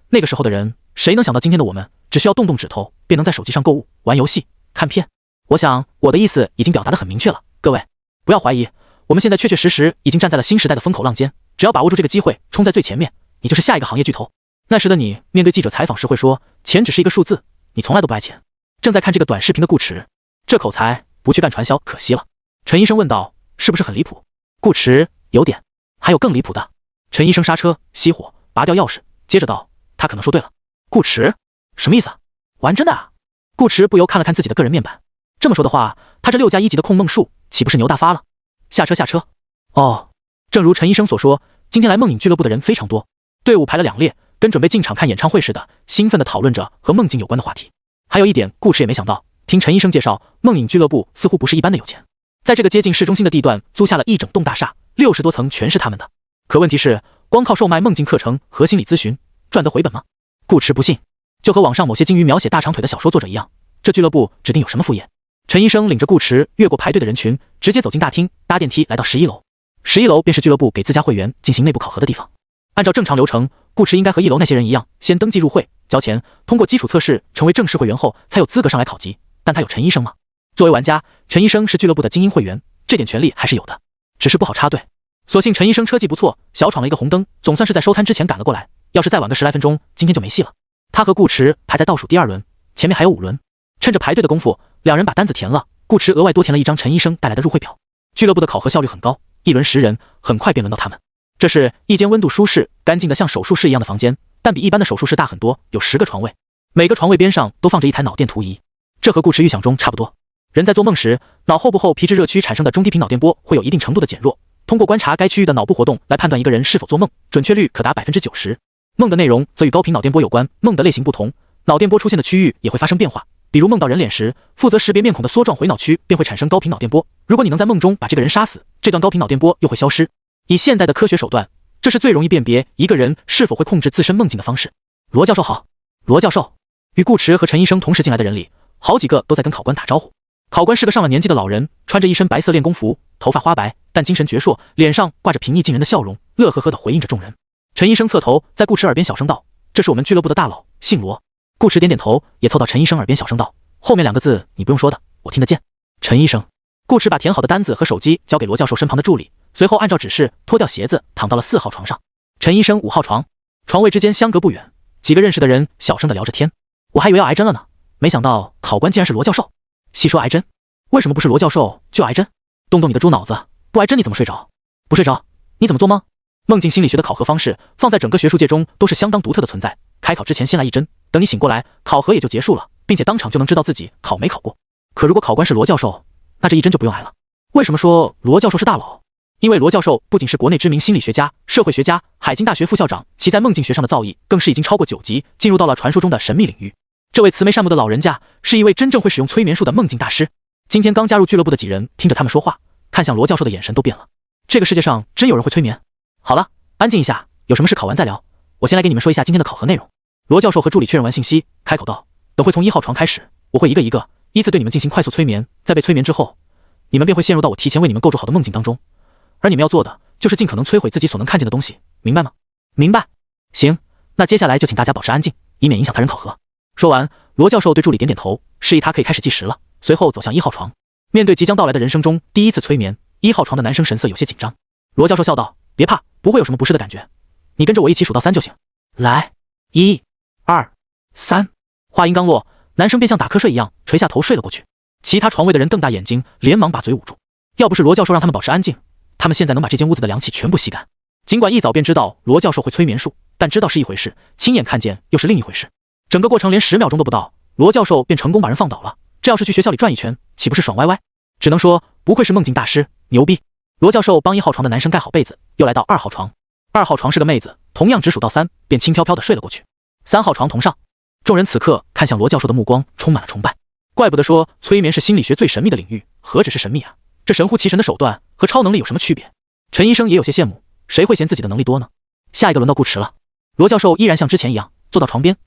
那个时候的人，谁能想到今天的我们，只需要动动指头，便能在手机上购物、玩游戏、看片？我想我的意思已经表达得很明确了，各位不要怀疑，我们现在确确实实已经站在了新时代的风口浪尖，只要把握住这个机会，冲在最前面，你就是下一个行业巨头。那时的你，面对记者采访时会说，钱只是一个数字，你从来都不爱钱。正在看这个短视频的顾池，这口才不去干传销可惜了。陈医生问道，是不是很离谱？顾池，有点。还有更离谱的。陈医生刹车，熄火，拔掉钥匙，接着道，他可能说对了。顾池，什么意思啊？玩真的啊？顾池不由看了看自己的个人面板，这么说的话，他这6+1级的控梦术岂不是牛大发了？下车下车。哦，正如陈医生所说，今天来梦影俱乐部的人非常多，队伍排了2列，跟准备进场看演唱会似的，兴奋地讨论着和梦境有关的话题。还有一点，顾池也没想到，听陈医生介绍，梦影俱乐部似乎不是一般的有钱，在这个接近市中心的地段租下了一整栋大厦，60多层全是他们的。可问题是，光靠售卖梦境课程和心理咨询，赚得回本吗？顾池不信，就和网上某些精于描写大长腿的小说作者一样，这俱乐部指定有什么副业。陈医生领着顾池越过排队的人群，直接走进大厅，搭电梯来到11楼。11楼便是俱乐部给自家会员进行内部考核的地方。按照正常流程，顾池应该和1楼那些人一样，先登记入会，交钱，通过基础测试成为正式会员后，才有资格上来考级。但他有陈医生吗？作为玩家，陈医生是俱乐部的精英会员，这点权利还是有的，只是不好插队。所幸陈医生车技不错，小闯了一个红灯，总算是在收摊之前赶了过来。要是再晚个10来分钟，今天就没戏了。他和顾池排在倒数第2轮，前面还有5轮。趁着排队的功夫，两人把单子填了，顾池额外多填了一张陈医生带来的入会表。俱乐部的考核效率很高，1轮10人，很快便轮到他们。这是一间温度舒适、干净的像手术室一样的房间，但比一般的手术室大很多，有10个床位，每个床位边上都放着一台脑电图仪。这和顾池预想中差不多。人在做梦时，脑后部后皮质热区产生的中低频脑电波会有一定程度的减弱，通过观察该区域的脑部活动来判断一个人是否做梦，准确率可达90%。梦的内容则与高频脑电波有关，梦的类型不同，脑电波出现的区域也会发生变化。比如梦到人脸时，负责识别面孔的梭状回脑区便会产生高频脑电波。如果你能在梦中把这个人杀死，这段高频脑电波又会消失。以现代的科学手段，这是最容易辨别一个人是否会控制自身梦境的方式。罗教授好。罗教授与顾池和陈医生同时进来的人里，好几个都在跟考官打招呼。考官是个上了年纪的老人，穿着一身白色练功服，头发花白，但精神矍铄，脸上挂着平易近人的笑容，乐呵呵地回应着众人。陈医生侧头在顾池耳边小声道，这是我们俱乐部的大佬，姓罗。顾池点点头，也凑到陈医生耳边小声道，后面2个字你不用说的，我听得见。陈医生。顾池把填好的单子和手机交给罗教授身旁的助理，随后按照指示脱掉鞋子躺到了4号床上。陈医生5号床，床位之间相隔不远，几个认识的人小声地聊着天。我还以为要挨针了呢，没想到考官竟然是罗教授。细说挨针，为什么不是罗教授就挨针？动动你的猪脑子，不挨针你怎么睡着？不睡着你怎么做梦？梦境心理学的考核方式放在整个学术界中都是相当独特的存在。开考之前先来一针，等你醒过来，考核也就结束了，并且当场就能知道自己考没考过。可如果考官是罗教授，那这一针就不用挨了。为什么说罗教授是大佬？因为罗教授不仅是国内知名心理学家、社会学家、海京大学副校长，其在梦境学上的造诣更是已经超过9级，进入到了传说中的神秘领域。这位慈眉善目的老人家是一位真正会使用催眠术的梦境大师。今天刚加入俱乐部的几人听着他们说话，看向罗教授的眼神都变了。这个世界上真有人会催眠？好了，安静一下，有什么事考完再聊。我先来给你们说一下今天的考核内容。罗教授和助理确认完信息，开口道，等会从1号床开始，我会一个一个依次对你们进行快速催眠，在被催眠之后，你们便会陷入到我提前为你们构筑好的梦境当中，而你们要做的就是尽可能摧毁自己所能看见的东西，明白吗？明白。行，那接下来就请大家保持安静，以免影响他人考核。说完，罗教授对助理点点头，示意他可以开始计时了，随后走向1号床。面对即将到来的人生中第一次催眠，1号床的男生神色有些紧张。罗教授笑道，别怕，不会有什么不适的感觉，你跟着我一起数到3就行。来，1、2、3。话音刚落，男生便像打瞌睡一样垂下头睡了过去。其他床位的人瞪大眼睛，连忙把嘴捂住。要不是罗教授让他们保持安静，他们现在能把这间屋子的凉气全部吸干。尽管一早便知道罗教授会催眠术，但知道是一回事，亲眼看见又是另一回事。整个过程连10秒钟都不到，罗教授便成功把人放倒了。这要是去学校里转一圈，岂不是爽歪歪？只能说不愧是梦境大师，牛逼。罗教授帮1号床的男生盖好被子，又来到2号床。2号床是个妹子，同样只数到3，便轻飘飘地睡了过去。3号床同上。众人此刻看向罗教授的目光充满了崇拜。怪不得说催眠是心理学最神秘的领域，何止是神秘啊，这神乎其神的手段和超能力有什么区别？陈医生也有些羡慕，谁会嫌自己的能力多呢？下一个轮到顾池了。罗教授依然像之前一样坐到床边，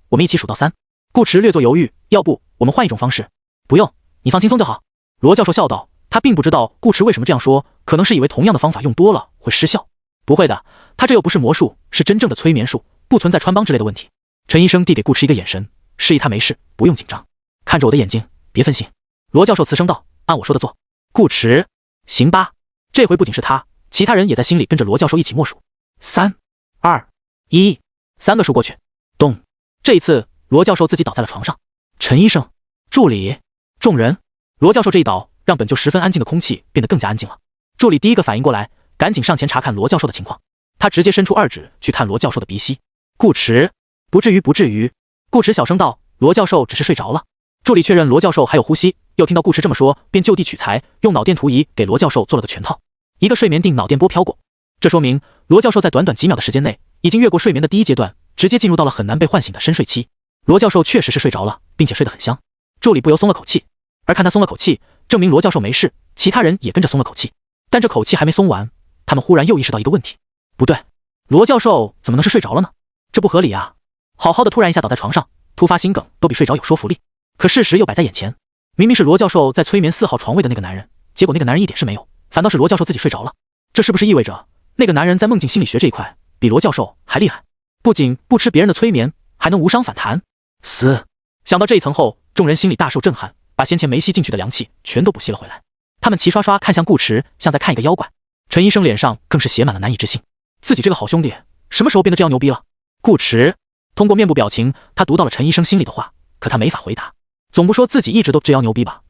我们一起数到3。顾池略作犹豫，要不我们换一种方式？不用，你放轻松就好。罗教授笑道，他并不知道顾池为什么这样说，可能是以为同样的方法用多了会失效。不会的，他这又不是魔术，是真正的催眠术，不存在穿帮之类的问题。陈医生递给顾池一个眼神，示意他没事，不用紧张，看着我的眼睛，别分心。罗教授慈声道，按我说的做。顾池，行吧。这回不仅是他，其他人也在心里跟着罗教授一起默数。3、2、1，3个数过去，咚！这一次，罗教授自己倒在了床上。陈医生、助理、众人，罗教授这一倒，让本就十分安静的空气变得更加安静了。助理第一个反应过来，赶紧上前查看罗教授的情况。他直接伸出2指去探罗教授的鼻息。顾池，不至于，不至于。顾池小声道，罗教授只是睡着了。助理确认罗教授还有呼吸，又听到顾池这么说，便就地取材，用脑电图仪给罗教授做了个全套，一个睡眠定脑电波飘过。这说明罗教授在短短几秒的时间内，已经越过睡眠的第一阶段，直接进入到了很难被唤醒的深睡期。罗教授确实是睡着了，并且睡得很香。助理不由松了口气，而看他松了口气，证明罗教授没事，其他人也跟着松了口气。但这口气还没松完，他们忽然又意识到一个问题，不对，罗教授怎么能是睡着了呢？这不合理啊！好好的突然一下倒在床上，突发心梗都比睡着有说服力。可事实又摆在眼前，明明是罗教授在催眠4号床位的那个男人，结果那个男人一点事没有，反倒是罗教授自己睡着了。这是不是意味着那个男人在梦境心理学这一块比罗教授还厉害？不仅不吃别人的催眠，还能无伤反弹。死！想到这一层后，众人心里大受震撼，把先前没吸进去的凉气全都补吸了回来。他们齐刷刷看向顾池，像在看一个妖怪。陈医生脸上更是写满了难以置信，自己这个好兄弟什么时候变得这样牛逼了？顾池通过面部表情，他读到了陈医生心里的话，可他没法回答。总不说自己一直都这样牛逼吧？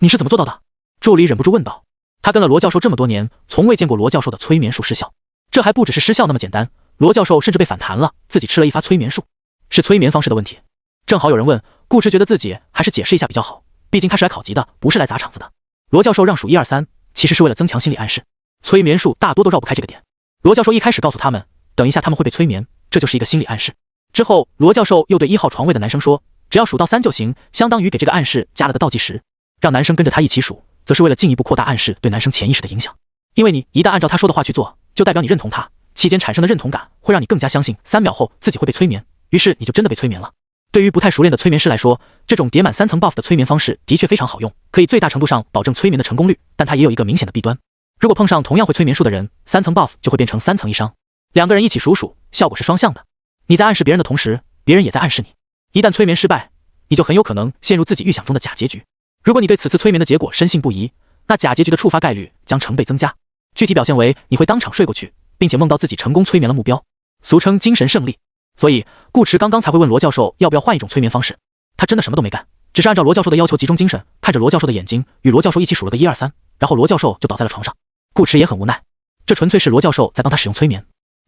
你是怎么做到的？助理忍不住问道。他跟了罗教授这么多年，从未见过罗教授的催眠术失效。这还不只是失效那么简单，罗教授甚至被反弹了，自己吃了一发催眠术，是催眠方式的问题。正好有人问，顾池觉得自己还是解释一下比较好，毕竟他是来考级的，不是来砸场子的。罗教授让数1、2、3，其实是为了增强心理暗示，催眠术大多都绕不开这个点。罗教授一开始告诉他们，等一下他们会被催眠，这就是一个心理暗示。之后，罗教授又对1号床位的男生说，只要数到3就行，相当于给这个暗示加了个倒计时，让男生跟着他一起数，则是为了进一步扩大暗示对男生潜意识的影响。因为你一旦按照他说的话去做，就代表你认同他，期间产生的认同感会让你更加相信3秒后自己会被催眠，于是你就真的被催眠了。对于不太熟练的催眠师来说，这种叠满3层 buff 的催眠方式的确非常好用，可以最大程度上保证催眠的成功率，但它也有一个明显的弊端。如果碰上同样会催眠术的人，3层 buff 就会变成3层一伤。2个人一起数，效果是双向的。你在暗示别人的同时，别人也在暗示你。一旦催眠失败，你就很有可能陷入自己预想中的假结局。如果你对此次催眠的结果深信不疑，那假结局的触发概率将成倍增加。具体表现为你会当场睡过去，并且梦到自己成功催眠了目标，俗称精神胜利。所以顾池刚刚才会问罗教授要不要换一种催眠方式，他真的什么都没干，只是按照罗教授的要求集中精神，看着罗教授的眼睛，与罗教授一起数了个1、2、3，然后罗教授就倒在了床上。顾池也很无奈，这纯粹是罗教授在帮他使用催眠。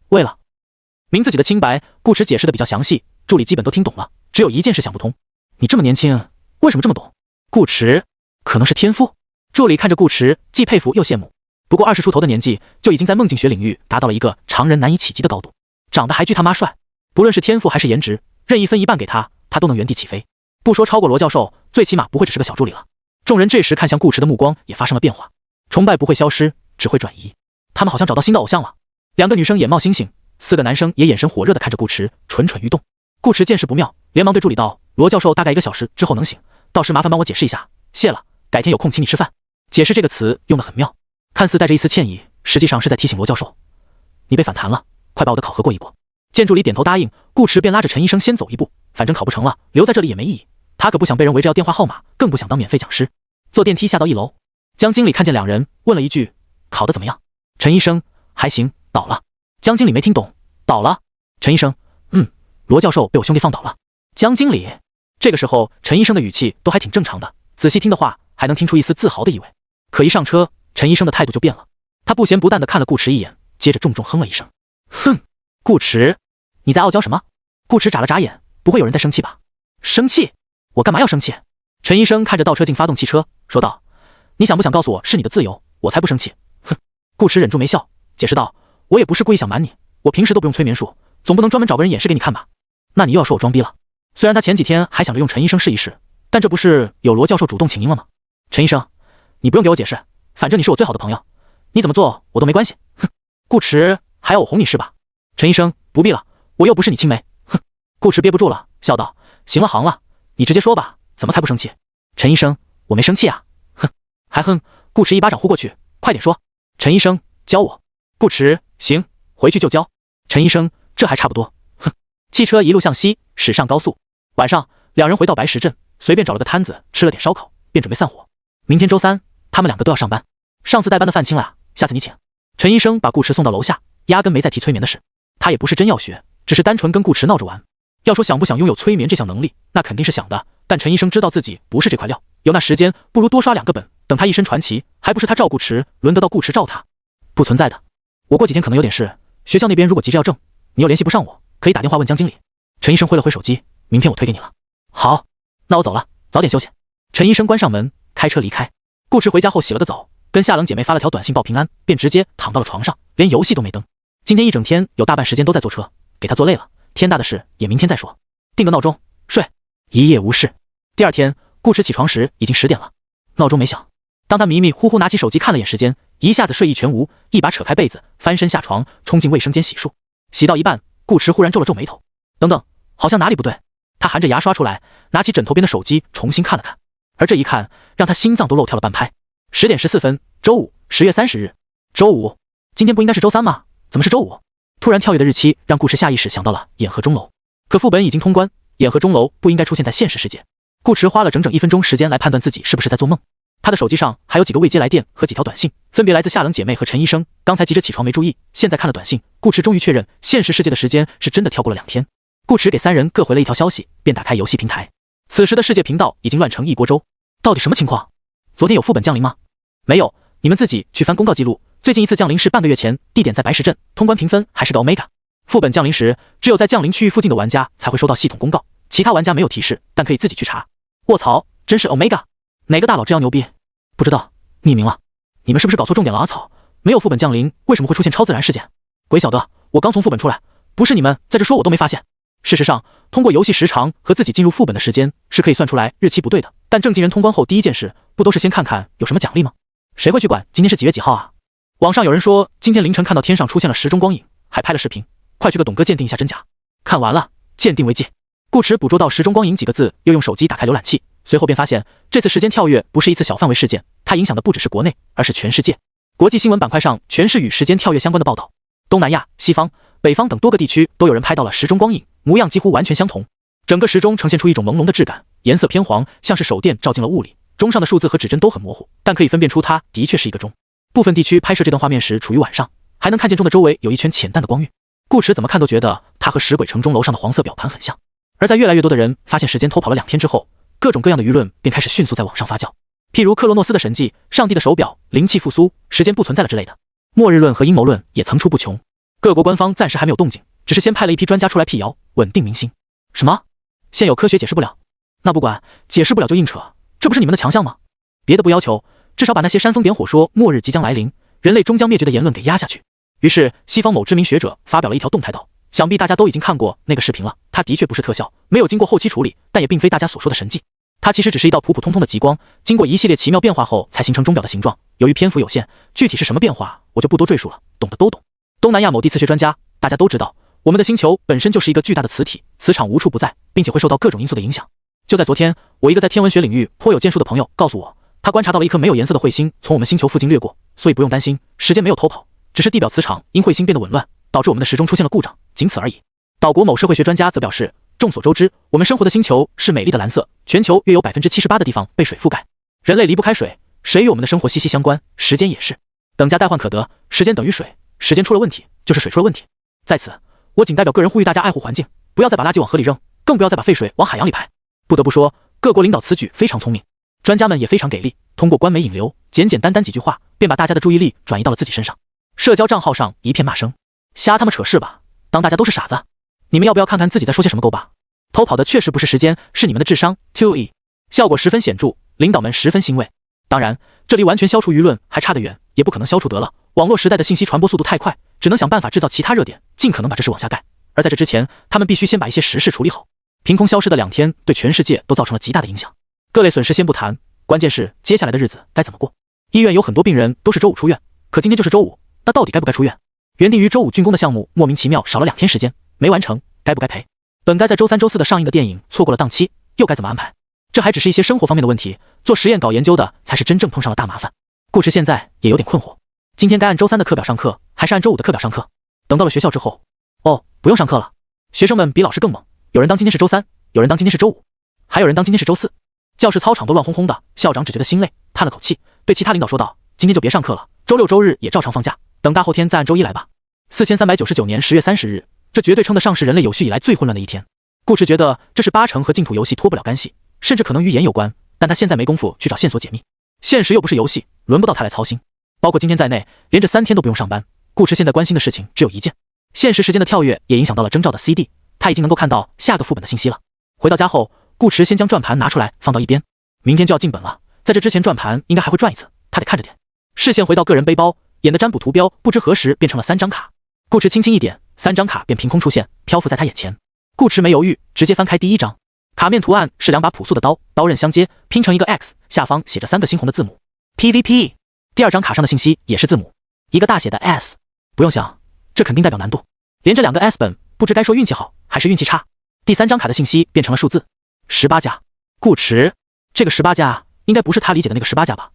为了明自己的清白，顾池解释的比较详细，助理基本都听懂了，只有一件事想不通，你这么年轻，为什么这么懂？顾池，可能是天赋。助理看着顾池，既佩服又羡慕。不过20出头的年纪，就已经在梦境学领域达到了一个常人难以企及的高度，长得还巨他妈帅，不论是天赋还是颜值，任意分一半给他，他都能原地起飞。不说超过罗教授，最起码不会只是个小助理了。众人这时看向顾池的目光也发生了变化，崇拜不会消失，只会转移。他们好像找到新的偶像了。2个女生眼冒星星，4个男生也眼神火热地看着顾池，蠢蠢欲动。顾池见势不妙，连忙对助理道，罗教授大概1个小时之后能醒，到时麻烦帮我解释一下，谢了，改天有空请你吃饭。解释这个词用得很妙，看似带着一丝歉意，实际上是在提醒罗教授，你被反弹了，快把我的考核过一过。见助理点头答应，顾池便拉着陈医生先走一步，反正考不成了，留在这里也没意义。他可不想被人围着要电话号码，更不想当免费讲师。坐电梯下到1楼，江经理看见2人，问了一句，考得怎么样？陈医生，还行，倒了。江经理没听懂，倒了？陈医生，罗教授被我兄弟放倒了。江经理，这个时候陈医生的语气都还挺正常的，仔细听的话还能听出一丝自豪的意味。可一上车，陈医生的态度就变了，他不咸不淡地看了顾池一眼，接着重重哼了一声，哼，顾池，你在傲娇什么？顾池眨了眨眼，不会有人在生气吧？生气？我干嘛要生气？陈医生看着倒车镜发动汽车，说道，你想不想告诉我是你的自由，我才不生气。哼，顾池忍住没笑，解释道，我也不是故意想瞒你，我平时都不用催眠术，总不能专门找个人演示给你看吧。那你又要说我装逼了。虽然他前几天还想着用陈医生试一试，但这不是有罗教授主动请缨了吗？陈医生，你不用给我解释，反正你是我最好的朋友，你怎么做我都没关系。哼，顾迟还要我哄你是吧？陈医生，不必了，我又不是你青梅。哼，顾迟憋不住了，笑道：行了行了，你直接说吧，怎么才不生气？陈医生，我没生气啊。哼，还哼。顾迟一巴掌呼过去，快点说。陈医生，教我。顾迟，行，回去就教。陈医生，这还差不多。哼。汽车一路向西，驶上高速。晚上，两人回到白石镇，随便找了个摊子吃了点烧烤，便准备散伙。明天周三，他们两个都要上班。上次代班的饭清了，下次你请。陈医生把顾迟送到楼下，压根没再提催眠的事。他也不是真要学，只是单纯跟顾迟闹着玩。要说想不想拥有催眠这项能力，那肯定是想的。但陈医生知道自己不是这块料，有那时间不如多刷2个本，等他一身传奇，还不是他照顾迟，轮得到顾迟照他？不存在的。我过几天可能有点事，学校那边如果急着要证，你又联系不上我，可以打电话问江经理。陈医生挥了挥手机，名片我推给你了。好，那我走了，早点休息。陈医生关上门，开车离开。顾迟回家后洗了个澡，跟夏冷姐妹发了条短信报平安，便直接躺到了床上，连游戏都没登。今天一整天有大半时间都在坐车，给他坐累了，天大的事也明天再说。定个闹钟，睡。一夜无事。第二天，顾迟起床时已经10点了，闹钟没响。当他迷迷糊糊拿起手机看了眼时间，一下子睡意全无，一把扯开被子，翻身下床，冲进卫生间洗漱。洗到一半，顾迟忽然皱了皱眉头，等等，好像哪里不对。他含着牙刷出来，拿起枕头边的手机重新看了看，而这一看让他心脏都漏跳了半拍。10点14分，周五，10月30日，周五。今天不应该是周三吗？怎么是周五？突然跳跃的日期让顾迟下意识想到了眼河钟楼，可副本已经通关，眼河钟楼不应该出现在现实世界。顾迟花了整整1分钟时间来判断自己是不是在做梦。他的手机上还有几个未接来电和几条短信，分别来自夏冷姐妹和陈医生。刚才急着起床没注意，现在看了短信，顾迟终于确认现实世界的时间是真的跳过了2天。顾迟给3人各回了一条消息，便打开游戏平台。此时的世界频道已经乱成一锅粥，到底什么情况？昨天有副本降临吗？没有，你们自己去翻公告记录，最近一次降临是半个月前，地点在白石镇，通关评分还是个 Omega。副本降临时，只有在降临区域附近的玩家才会收到系统公告，其他玩家没有提示，但可以自己去查。卧槽，真是 Omega！ 哪个大佬这样牛逼？不知道，匿名了。你们是不是搞错重点了啊？草，没有副本降临，为什么会出现超自然事件？鬼晓得，我刚从副本出来，不是你们在这说我都没发现。事实上，通过游戏时长和自己进入副本的时间是可以算出来日期不对的，但正经人通关后第一件事不都是先看看有什么奖励吗？谁会去管今天是几月几号啊？网上有人说今天凌晨看到天上出现了时钟光影，还拍了视频，快去个董哥鉴定一下真假。看完了，鉴定为记。顾迟捕捉到时钟光影几个字，又用手机打开浏览器，随后便发现这次时间跳跃不是一次小范围事件，它影响的不只是国内，而是全世界。国际新闻板块上全是与时间跳跃相关的报道，东南亚、西方、北方等多个地区都有人拍到了时钟光影，模样几乎完全相同。整个时钟呈现出一种朦胧的质感，颜色偏黄，像是手电照进了雾里。钟上的数字和指针都很模糊，但可以分辨出它的确是一个钟。部分地区拍摄这段画面时处于晚上，还能看见钟的周围有一圈浅淡的光晕。顾迟怎么看都觉得它和食鬼城钟楼上的黄色表盘很像。而在越来越多的人发现时间偷跑了2天之后，各种各样的舆论便开始迅速在网上发酵，譬如克罗诺斯的神迹、上帝的手表、灵气复苏、时间不存在了之类的。末日论和阴谋论也层出不穷。各国官方暂时还没有动静，只是先派了一批专家出来辟谣，稳定民心。什么？现有科学解释不了？那不管，解释不了就硬扯，这不是你们的强项吗？别的不要求，至少把那些煽风点火说末日即将来临，人类终将灭绝的言论给压下去。于是西方某知名学者发表了一条动态道，想必大家都已经看过那个视频了，它的确不是特效，没有经过后期处理，但也并非大家所说的神迹。它其实只是一道普普通通的极光，经过一系列奇妙变化后才形成钟表的形状。由于篇幅有限，具体是什么变化我就不多赘述了，懂的都懂。东南亚某地磁学专家，大家都知道，我们的星球本身就是一个巨大的磁体，磁场无处不在，并且会受到各种因素的影响。就在昨天，我一个在天文学领域颇有建树的朋友告诉我，他观察到了一颗没有颜色的彗星从我们星球附近掠过，所以不用担心，时间没有偷跑，只是地表磁场因彗星变得紊乱，导致我们的时钟出现了故障，仅此而已。岛国某社会学专家则表示，众所周知，我们生活的星球是美丽的蓝色，全球约有 78% 的地方被水覆盖，人类离不开水，水与我们的生活息息相关，时间也是。等价代换可得，时间等于水，时间出了问题就是水出了问题。在此，我仅代表个人呼吁大家爱护环境，不要再把垃圾往河里扔，更不要再把废水往海洋里排。不得不说，各国领导此举非常聪明，专家们也非常给力，通过官媒引流，简简单单几句话便把大家的注意力转移到了自己身上。社交账号上一片骂声，瞎他妈扯是吧？当大家都是傻子？你们要不要看看自己在说些什么够吧？偷跑的确实不是时间，是你们的智商。2E 效果十分显著，领导们十分欣慰。当然，这离完全消除舆论还差得远，也不可能消除得了。网络时代的信息传播速度太快，只能想办法制造其他热点，尽可能把这事往下盖。而在这之前，他们必须先把一些实事处理好。凭空消失的2天对全世界都造成了极大的影响，各类损失先不谈，关键是接下来的日子该怎么过。医院有很多病人都是周5出院，可今天就是周5，那到底该不该出院？原定于周5竣工的项目莫名其妙少了2天时间，没完成，该不该赔？本该在周3、周4的上映的电影错过了档期，又该怎么安排？这还只是一些生活方面的问题，做实验搞研究的才是真正碰上了大麻烦。顾池现在也有点困惑，今天该按周3的课表上课，还是按周5的课表上课？等到了学校之后，不用上课了。学生们比老师更猛，有人当今天是周3，有人当今天是周5，还有人当今天是周4。教室操场都乱哄哄的，校长只觉得心累，叹了口气，对其他领导说道：“今天就别上课了，周6、周日也照常放假，等大后天再按周1来吧。”4399年10月30日，这绝对称得上是人类有序以来最混乱的一天。顾池觉得这是80%和净土游戏脱不了干系，甚至可能与演有关，但他现在没工夫去找线索解密。现实又不是游戏，轮不到他来操心。包括今天在内，连着3天都不用上班。顾池现在关心的事情只有一件，现实时间的跳跃也影响到了征兆的 CD， 他已经能够看到下个副本的信息了。回到家后，顾池先将转盘拿出来放到一边，明天就要进本了，在这之前转盘应该还会转一次，他得看着点。视线回到个人背包，眼的占卜图标不知何时变成了3张卡。顾池轻轻一点，3张卡便凭空出现，漂浮在他眼前。顾池没犹豫，直接翻开第1张，卡面图案是2把朴素的刀，刀刃相接，拼成一个 X， 下方写着3个猩红的字母 PVP。第2张卡上的信息也是字母，一个大写的 S。不用想，这肯定代表难度。连着2个 S 本，不知该说运气好还是运气差。第3张卡的信息变成了数字18加。顾池，这个18加应该不是他理解的那个18加吧？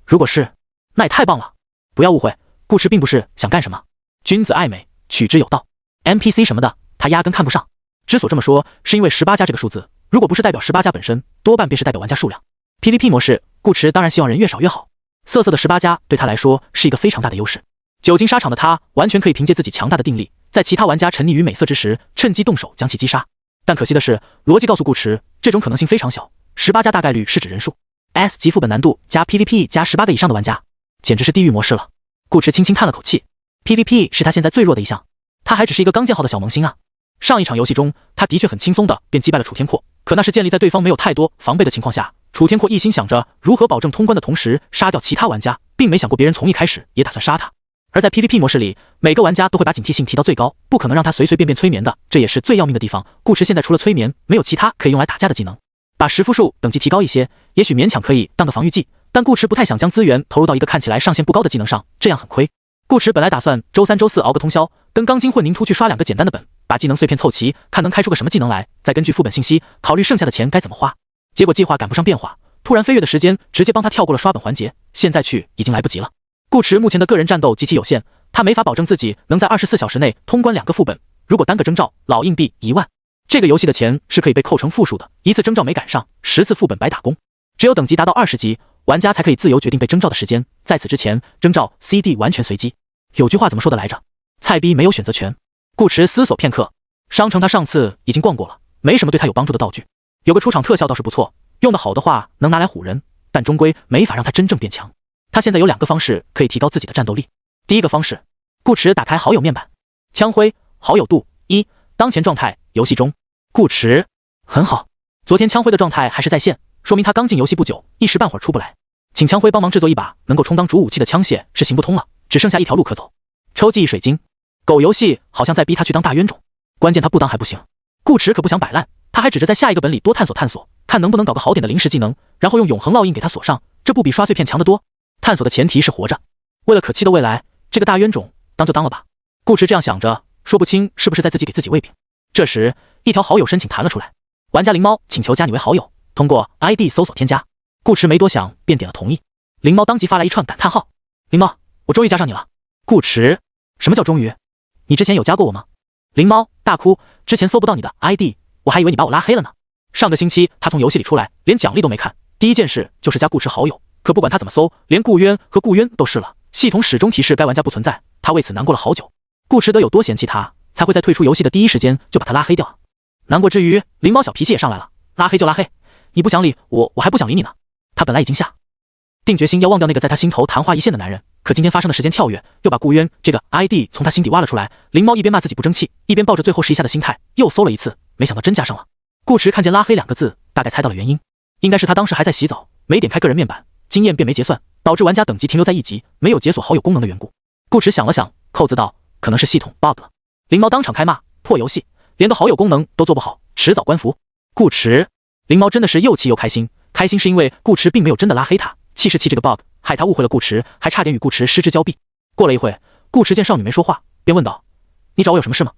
如果是，那也太棒了。不要误会，顾池并不是想干什么，君子爱美，取之有道。NPC 什么的，他压根看不上。之所这么说，是因为18加这个数字，如果不是代表18加本身，多半便是代表玩家数量。PVP 模式，顾池当然希望人越少越好。色色的18加对他来说是一个非常大的优势。久经沙场的他，完全可以凭借自己强大的定力，在其他玩家沉溺于美色之时，趁机动手将其击杀。但可惜的是，逻辑告诉顾池，这种可能性非常小。18加大概率是指人数 S 级副本难度加 PVP 加18个以上的玩家，简直是地狱模式了。顾池轻轻叹了口气 ，PVP 是他现在最弱的一项，他还只是一个刚建好的小萌新啊。上一场游戏中，他的确很轻松的便击败了楚天阔，可那是建立在对方没有太多防备的情况下。楚天阔一心想着如何保证通关的同时杀掉其他玩家，并没想过别人从一开始也打算杀他。而在 PVP 模式里，每个玩家都会把警惕性提到最高，不可能让他随随便便催眠的，这也是最要命的地方。顾池现在除了催眠，没有其他可以用来打架的技能。把石符术等级提高一些，也许勉强可以当个防御技，但顾池不太想将资源投入到一个看起来上限不高的技能上，这样很亏。顾池本来打算周3、周4熬个通宵，跟钢筋混凝土去刷2个简单的本，把技能碎片凑齐，看能开出个什么技能来，再根据副本信息考虑剩下的钱该怎么花。结果计划赶不上变化，突然飞跃的时间直接帮他跳过了刷本环节，现在去已经来不及了。顾池目前的个人战斗极其有限，他没法保证自己能在24小时内通关2个副本。如果单个征兆老硬币1万，这个游戏的钱是可以被扣成负数的，一次征兆没赶上，10次副本白打工。只有等级达到20级，玩家才可以自由决定被征兆的时间，在此之前，征兆 CD 完全随机。有句话怎么说的来着？菜逼没有选择权。顾池思索片刻，商城他上次已经逛过了，没什么对他有帮助的道具，有个出场特效倒是不错，用得好的话能拿来唬人，但终归没法让他真正变强。他现在有2个方式可以提高自己的战斗力。第一个方式，顾池打开好友面板，枪辉好友度1，当前状态游戏中。顾池很好，昨天枪辉的状态还是在线，说明他刚进游戏不久，一时半会儿出不来。请枪辉帮忙制作一把能够充当主武器的枪械是行不通了，只剩下一条路可走。抽记忆水晶，狗游戏好像在逼他去当大冤种，关键他不当还不行。顾池可不想摆烂，他还指着在下一个本里多探索探索，看能不能搞个好点的临时技能，然后用永恒烙印给他锁上，这不比刷碎片强得多。探索的前提是活着，为了可期的未来，这个大冤种当就当了吧。顾池这样想着，说不清是不是在自己给自己喂饼。这时一条好友申请弹了出来，玩家灵猫请求加你为好友，通过 ID 搜索添加。顾池没多想便点了同意。灵猫当即发来一串感叹号，灵猫，我终于加上你了。顾池，什么叫终于？你之前有加过我吗？灵猫大哭，之前搜不到你的 ID， 我还以为你把我拉黑了呢。上个星期他从游戏里出来，连奖励都没看，第一件事就是加顾池好友，可不管他怎么搜，连顾渊和顾渊都是了，系统始终提示该玩家不存在，他为此难过了好久。顾池得有多嫌弃他，才会在退出游戏的第一时间就把他拉黑掉。难过之余，灵猫小脾气也上来了，拉黑就拉黑，你不想理我，我还不想理你呢。他本来已经下定决心要忘掉那个在他心头昙花一现的男人，可今天发生的时间跳跃，又把顾渊这个 ID 从他心底挖了出来。灵猫一边骂自己不争气，一边抱着最后试一下的心态，又搜了一次，没想到真加上了。顾池看见拉黑2个字，大概猜到了原因，应该是他当时还在洗澡，没点开个人面板，经验便没结算，导致玩家等级停留在1级，没有解锁好友功能的缘故。顾池想了想，扣字道，可能是系统 bug 了。灵猫当场开骂，破游戏，连个好友功能都做不好，迟早关服。顾驰，灵猫真的是又气又开心。开心是因为顾驰并没有真的拉黑他，气是气这个 bug 害他误会了顾驰，还差点与顾驰失之交臂。过了一会，顾驰见少女没说话，便问道：“你找我有什么事吗？”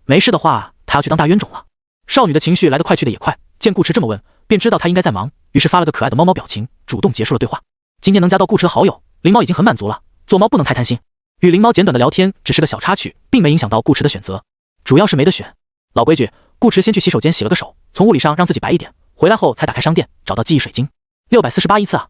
没事的话，他要去当大冤种了。少女的情绪来得快去得也快，见顾驰这么问，便知道他应该在忙，于是发了个可爱的猫猫表情，主动结束了对话。今天能加到顾驰的好友，灵猫已经很满足了。做猫不能太贪心，与灵猫简短的聊天只是个小插曲，并没影响到顾驰的选择，主要是没得选。老规矩，顾驰先去洗手间洗了个手，从物理上让自己白一点，回来后才打开商店，找到记忆水晶，648亿次啊！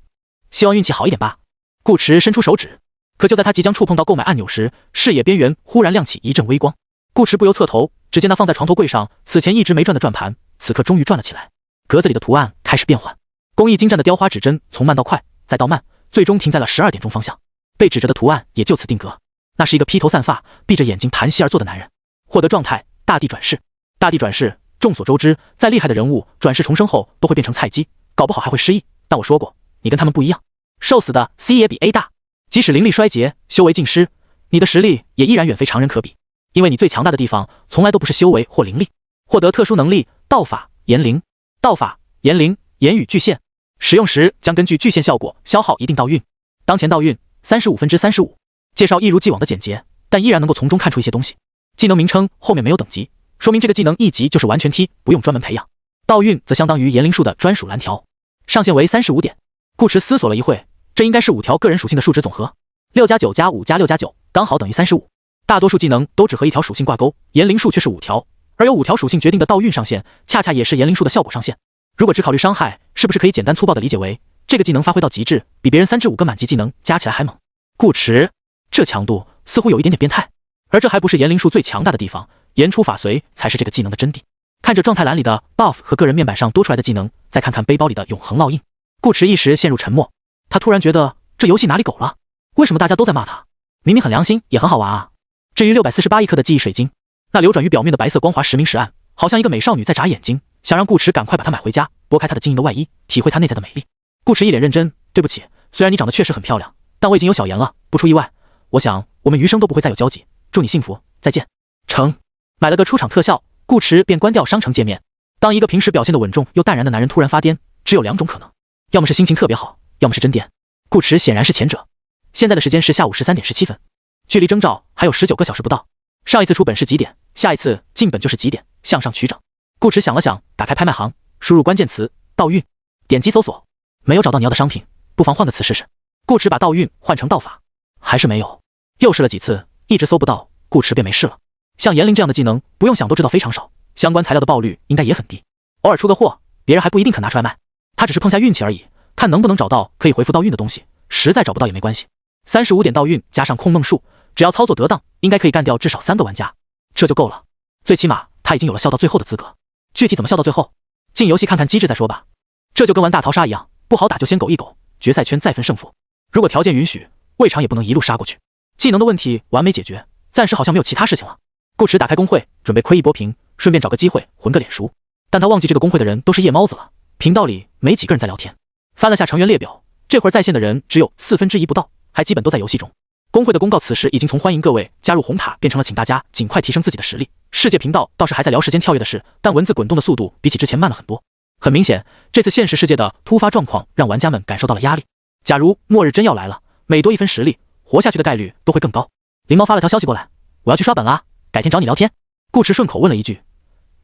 希望运气好一点吧。顾驰伸出手指，可就在他即将触碰到购买按钮时，视野边缘忽然亮起一阵微光。顾驰不由侧头，只见那放在床头柜上此前一直没转的转盘，此刻终于转了起来。格子里的图案开始变换，工艺精湛的雕花指针从慢到快，再到慢，最终停在了12点钟方向。被指着的图案也就此定格。那是一个披头散发、闭着眼睛盘膝而坐的男人。获得状态：大地转世。大地转世，众所周知，再厉害的人物转世重生后都会变成菜鸡，搞不好还会失忆。但我说过，你跟他们不一样，瘦死的 C 也比 A 大。即使灵力衰竭，修为尽失，你的实力也依然远非常人可比。因为你最强大的地方，从来都不是修为或灵力。获得特殊能力：道法、言灵。道法、言灵，言语巨限，使用时将根据巨限效果消耗一定道运。当前道运35%。介绍一如既往的简洁，但依然能够从中看出一些东西。技能名称后面没有等级，说明这个技能一级就是完全踢，不用专门培养。道运则相当于言灵术的专属蓝条，上限为35点。顾驰思索了一会，这应该是5条个人属性的数值总和，6+9加5加6加9刚好等于35。大多数技能都只和一条属性挂钩，言灵术却是5条，而由5条属性决定的道运上限，恰恰也是言灵术的效果上限。如果只考虑伤害，是不是可以简单粗暴的理解为，这个技能发挥到极致，比别人3至5个满级技能加起来还猛？顾驰这强度似乎有一点点变态，而这还不是言灵术最强大的地方，言出法随才是这个技能的真谛。看着状态栏里的 buff 和个人面板上多出来的技能，再看看背包里的永恒烙印，顾驰一时陷入沉默。他突然觉得这游戏哪里狗了？为什么大家都在骂他？明明很良心，也很好玩啊。至于648亿颗的记忆水晶，那流转于表面的白色光滑时明时暗，好像一个美少女在眨眼睛，想让顾驰赶快把它买回家，剥开它的晶莹的外衣，体会它内在的美丽。顾驰一脸认真，对不起，虽然你长得确实很漂亮，但我已经有小言了，不出意外，我想我们余生都不会再有交集，祝你幸福，再见。成。买了个出场特效，顾驰便关掉商城界面。当一个平时表现得稳重又淡然的男人突然发癫，只有2种可能，要么是心情特别好，要么是真癫。顾驰显然是前者。现在的时间是下午13点17分，距离征召还有19个小时不到。上一次出本是几点？下一次进本就是几点？向上取整。顾驰想了想，打开拍卖行，输入关键词道运，点击搜索，没有找到你要的商品，不妨换个词试试。顾驰把道运换成道法，还是没有。又试了几次，一直搜不到，顾驰便没事了。像言灵这样的技能，不用想都知道非常少，相关材料的爆率应该也很低，偶尔出个货，别人还不一定肯拿出来卖。他只是碰下运气而已，看能不能找到可以回复道运的东西，实在找不到也没关系。35点道运加上控梦术，只要操作得当，应该可以干掉至少3个玩家，这就够了。最起码他已经有了笑到最后的资格。具体怎么笑到最后，进游戏看看机制再说吧。这就跟玩大逃杀一样，不好打就先狗一狗，决赛圈再分胜负。如果条件允许，未尝也不能一路杀过去。技能的问题完美解决，暂时好像没有其他事情了。顾驰打开公会，准备窥一波屏，顺便找个机会混个脸熟。但他忘记这个公会的人都是夜猫子了，频道里没几个人在聊天。翻了下成员列表，这会儿在线的人只有1/4不到，还基本都在游戏中。公会的公告此时已经从欢迎各位加入红塔变成了请大家尽快提升自己的实力。世界频道倒是还在聊时间跳跃的事，但文字滚动的速度比起之前慢了很多。很明显，这次现实世界的突发状况让玩家们感受到了压力。假如末日真要来了，每多1分实力，活下去的概率都会更高。灵猫发了条消息过来，我要去刷本啦，改天找你聊天。顾驰顺口问了一句，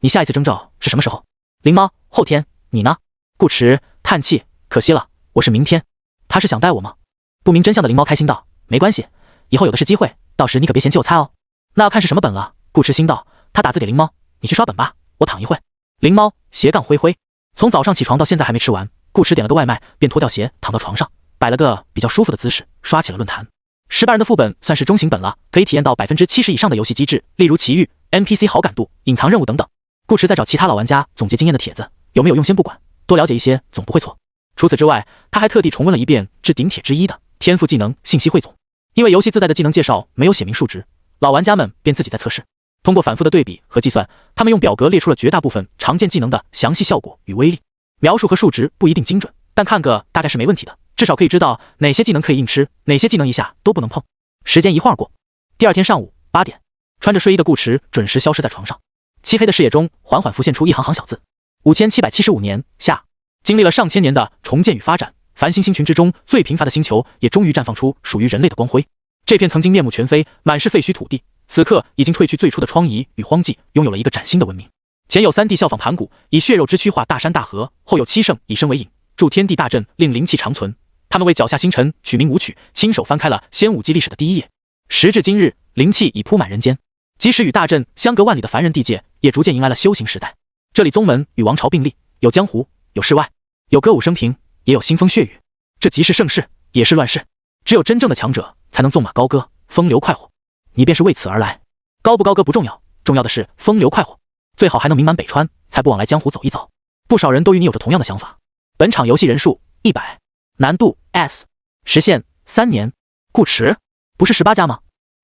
你下一次征召是什么时候？灵猫，后天。你呢？顾驰叹气，可惜了，我是明天。他是想带我吗？不明真相的灵猫开心道，没关系，以后有的是机会，到时你可别嫌弃我菜哦。那要看是什么本了。顾驰心道，他打字给灵猫，你去刷本吧，我躺一会。灵猫灰灰。从早上起床到现在还没吃完，顾驰点了个外卖，便脱掉鞋躺到床上，摆了个比较舒服的姿势，刷起了论坛。18人的副本算是中型本了，可以体验到70%以上的游戏机制，例如奇遇、NPC 好感度、隐藏任务等等。顾驰在找其他老玩家总结经验的帖子，有没有用先不管，多了解一些总不会错。除此之外，他还特地重温了一遍置顶帖之一的天赋技能信息汇总。因为游戏自带的技能介绍没有写明数值，老玩家们便自己在测试。通过反复的对比和计算，他们用表格列出了绝大部分常见技能的详细效果与威力。描述和数值不一定精准，但看个大概是没问题的，至少可以知道哪些技能可以硬吃，哪些技能一下都不能碰。时间一会儿过，第二天上午8点，穿着睡衣的顾驰准时消失在床上。漆黑的视野中缓缓浮现出一行行小字：5775年夏。经历了上千年的重建与发展，繁星星群之中最贫乏的星球也终于绽放出属于人类的光辉。这片曾经面目全非、满是废墟土地，此刻已经褪去最初的疮痍与荒寂，拥有了一个崭新的文明。前有3帝效仿盘古，以血肉之躯化大山大河；后有7圣以身为引，助天地大阵，令灵气长存。他们为脚下星辰取名舞曲，亲手翻开了仙武纪历史的第一页。时至今日，灵气已铺满人间，即使与大阵相隔万里的凡人地界，也逐渐迎来了修行时代。这里宗门与王朝并立，有江湖，有世外，有歌舞升平，也有腥风血雨。这即是盛世，也是乱世。只有真正的强者才能纵马高歌，风流快活。你便是为此而来。高不高歌不重要，重要的是风流快活，最好还能名满北川，才不枉来江湖走一遭。不少人都与你有着同样的想法。本场游戏人数100，难度 S， 时限3年。顾池，不是18家吗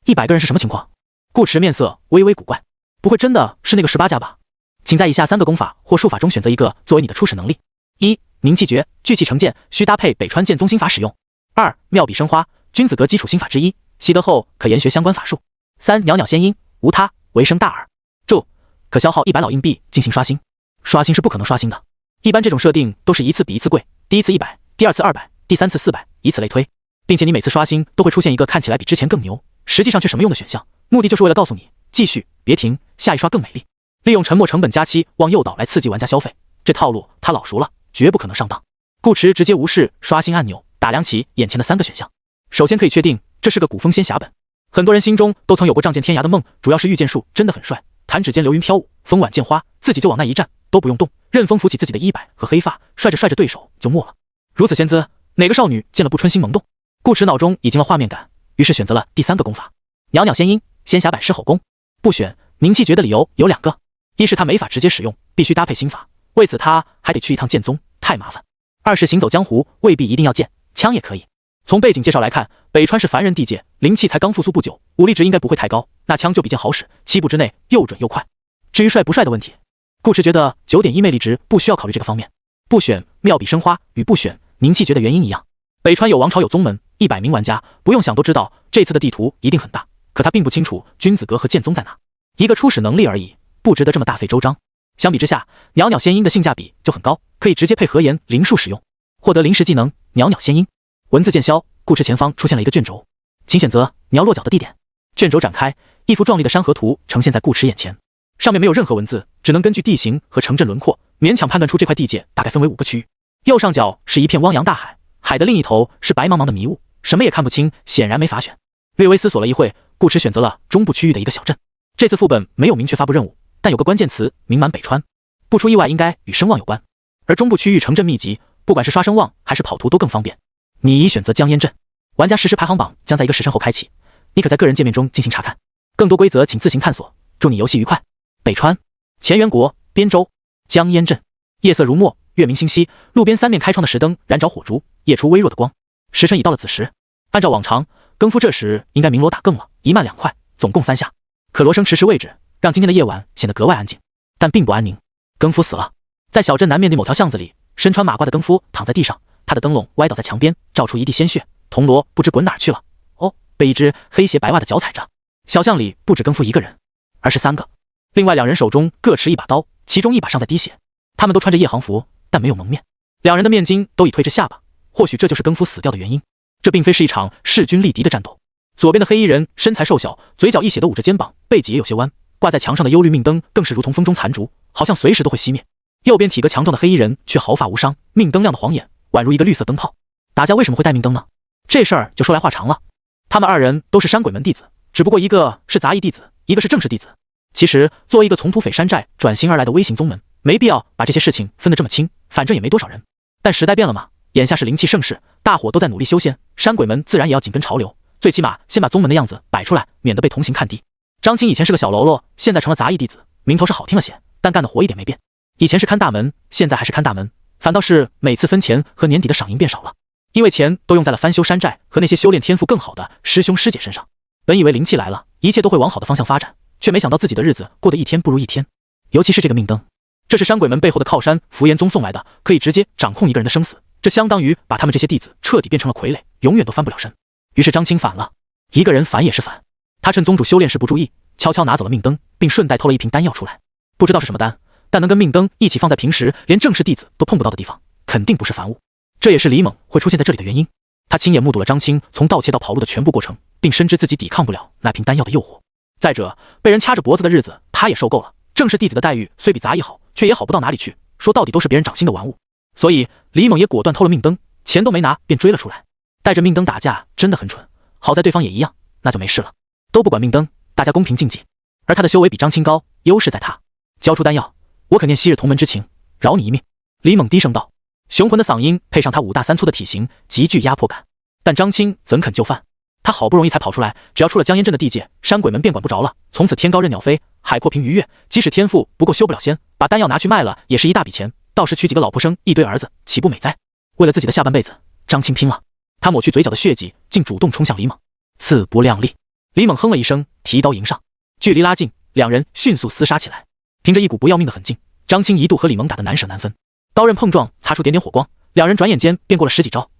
？100个人是什么情况？顾池面色微微古怪，不会真的是那个18家吧？请在以下3个功法或术法中选择一个作为你的初始能力。1. 凝气诀，聚气成剑，需搭配北川剑宗心法使用。2. 妙笔生花，君子阁基础心法之一，习得后可研学相关法术。3. 袅袅仙音，无他，为声大耳。注：可消耗100老硬币进行刷新，刷新是不可能刷新的。一般这种设定都是一次比一次贵，第一次100，第二次200，第三次400，以此类推，并且你每次刷新都会出现一个看起来比之前更牛，实际上却什么用的选项，目的就是为了告诉你继续，别停，下一刷更美丽。利用沉没成本加期往诱导来刺激玩家消费，这套路他老熟了，绝不可能上当。顾池直接无视刷新按钮，打量起眼前的3个选项。首先可以确定这是个古风仙侠本，很多人心中都曾有过仗剑天涯的梦，主要是御剑术真的很帅，弹指间流云飘舞，风挽剑花，自己就往那一站，都不用动，任风拂起自己的衣摆和黑发，帅着帅着对手就没了。如此仙姿，哪个少女见了不春心萌动？顾池脑中已经了画面感，于是选择了第3个功法袅袅仙音，仙侠版狮吼功。不选凝气诀的理由有2个，一是他没法直接使用，必须搭配心法，为此他还得去一趟剑宗，太麻烦。2是行走江湖未必一定要剑，枪也可以。从背景介绍来看，北川是凡人地界，灵气才刚复苏不久，武力值应该不会太高，那枪就比剑好使，7步之内又准又快。至于帅不帅的问题，顾池觉得9.1魅力值不需要考虑这个方面。不选妙笔生花与不选凝气诀的原因一样，北川有王朝有宗门，100名玩家不用想都知道这次的地图一定很大，可他并不清楚君子阁和剑宗在哪，一个初始能力而已，不值得这么大费周章。相比之下，袅袅仙音的性价比就很高，可以直接配合言灵术使用，获得临时技能袅袅仙音。文字见消，顾池前方出现了一个卷轴，请选择你要落脚的地点。卷轴展开，一幅壮丽的山河图呈现在顾池眼前，上面没有任何文字，只能根据地形和城镇轮廓勉强判断出这块地界大概分为5个区域。右上角是一片汪洋大海，海的另一头是白茫茫的迷雾，什么也看不清，显然没法选。略微思索了一会，顾池选择了中部区域的一个小镇。这次副本没有明确发布任务，但有个关键词名满北川，不出意外应该与声望有关，而中部区域城镇密集，不管是刷声望还是跑图都更方便。你已选择江烟镇，玩家实时排行榜将在1个时辰后开启，你可在个人界面中进行查看，更多规则请自行探索，祝你游戏愉快。北川、乾元国、边州、江烟镇，夜色如墨，月明星稀，路边3面开窗的石灯燃着火烛，夜出微弱的光。时辰已到了子时，按照往常，更夫这时应该鸣锣打更了，1慢2快，总共3下。可锣声迟迟未止，让今天的夜晚显得格外安静，但并不安宁。更夫死了，在小镇南面的某条巷子里，身穿马褂的更夫躺在地上，他的灯笼歪倒在墙边，照出一地鲜血，铜锣不知滚哪儿去了。哦，被一只黑鞋白袜的脚踩着。小巷里不止更夫1个人，而是3个，另外2人手中各持1把刀，其中1把尚在滴血。他们都穿着夜行服，但没有蒙面，2人的面巾都已推至下巴，或许这就是更夫死掉的原因。这并非是一场势均力敌的战斗。左边的黑衣人身材瘦小，嘴角溢血的捂着肩膀，背脊也有些弯，挂在墙上的幽绿命灯更是如同风中残烛，好像随时都会熄灭。右边体格强壮的黑衣人却毫发无伤，命灯亮的晃眼，宛如一个绿色灯泡。打架为什么会带命灯呢？这事儿就说来话长了。他们2人都是山鬼门弟子，只不过一个是杂役弟子，一个是正式弟子。其实作为一个从土匪山寨转型而来的微型宗门，没必要把这些事情分得这么清，反正也没多少人。但时代变了嘛，眼下是灵气盛世，大伙都在努力修仙，山鬼门自然也要紧跟潮流，最起码先把宗门的样子摆出来，免得被同行看低。张青以前是个小喽啰，现在成了杂役弟子，名头是好听了些，但干的活一点没变。以前是看大门，现在还是看大门，反倒是每次分钱和年底的赏银变少了，因为钱都用在了翻修山寨和那些修炼天赋更好的师兄师姐身上。本以为灵气来了，一切都会往好的方向发展，却没想到自己的日子过得一天不如一天。尤其是这个命灯，这是山鬼门背后的靠山福岩宗送来的，可以直接掌控一个人的生死，这相当于把他们这些弟子彻底变成了傀儡，永远都翻不了身。于是张青反了，一个人反也是反。他趁宗主修炼时不注意，悄悄拿走了命灯，并顺带偷了一瓶丹药出来。不知道是什么丹，但能跟命灯一起放在平时连正式弟子都碰不到的地方，肯定不是凡物。这也是李猛会出现在这里的原因。他亲眼目睹了张青从盗窃到跑路的全部过程，并深知自己抵抗不了那瓶丹药的诱惑。再者，被人掐着脖子的日子他也受够了。正式弟子的待遇虽比杂役好，却也好不到哪里去，说到底都是别人掌心的玩物。所以李猛也果断偷了命灯，钱都没拿便追了出来。带着命灯打架真的很蠢，好在对方也一样，那就没事了。都不管命灯，大家公平竞技。而他的修为比张青高，优势在他。交出丹药，我肯念昔日同门之情，饶你一命。李猛低声道，雄浑的嗓音配上他5大3粗的体型，极具压迫感。但张青怎肯就范？他好不容易才跑出来，只要出了江烟镇的地界，山鬼们便管不着了。从此天高任鸟飞，海阔凭鱼跃，即使天赋不够修不了仙，把丹药拿去卖了也是一大笔钱，到时娶几个老婆生一堆儿子，岂不美哉？为了自己的下半辈子，张青拼了。他抹去嘴角的血迹，竟主动冲向李猛，自不量力。李猛哼了一声，提刀迎上，距离拉近，两人迅速厮杀起来。凭着一股不要命的狠劲，张青一度和李猛打得难舍难分，刀刃碰撞擦出点点火光，两人转眼间便过了10几招。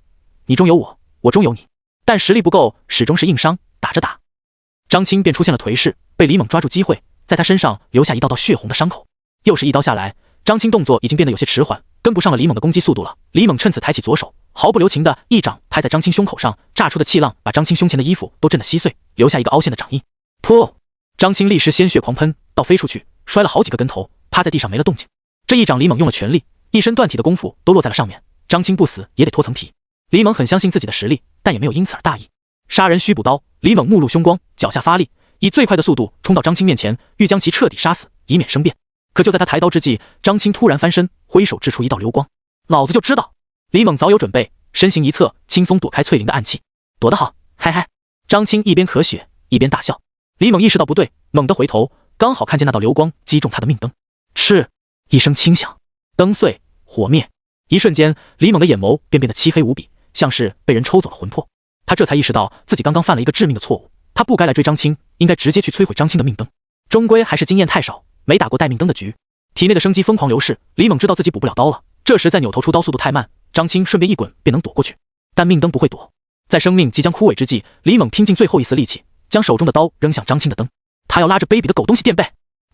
你中有我，我中有你，但实力不够，始终是硬伤。打着打，张青便出现了颓势，被李猛抓住机会，在他身上留下一道道血红的伤口。又是一刀下来，张青动作已经变得有些迟缓，跟不上了李猛的攻击速度了。李猛趁此抬起左手，毫不留情的一掌拍在张青胸口上，炸出的气浪把张青胸前的衣服都震得稀碎，留下一个凹陷的掌印。噗！张青立时鲜血狂喷，倒飞出去，摔了好几个跟头，趴在地上没了动静。这一掌李猛用了全力，一身断体的功夫都落在了上面。张青不死也得脱层皮。李猛很相信自己的实力，但也没有因此而大意。杀人须补刀，李猛目露凶光，脚下发力，以最快的速度冲到张青面前，欲将其彻底杀死，以免生变。可就在他抬刀之际，张青突然翻身，挥手掷出一道流光。老子就知道！李猛早有准备，身形一侧，轻松躲开翠灵的暗器。躲得好，嗨嗨！张青一边咳血，一边大笑。李猛意识到不对，猛地回头，刚好看见那道流光击中他的命灯。嗤！一声轻响，灯碎，火灭。一瞬间，李猛的眼眸便变得漆黑无比，像是被人抽走了魂魄。他这才意识到自己刚刚犯了一个致命的错误，他不该来追张青，应该直接去摧毁张青的命灯。终归还是经验太少，没打过带命灯的局。体内的生机疯狂流逝，李猛知道自己补不了刀了，这时再扭头出刀速度太慢，张青顺便一滚便能躲过去，但命灯不会躲。在生命即将枯萎之际，李猛拼尽最后一丝力气，将手中的刀扔向张青的灯，他要拉着卑鄙的狗东西垫背。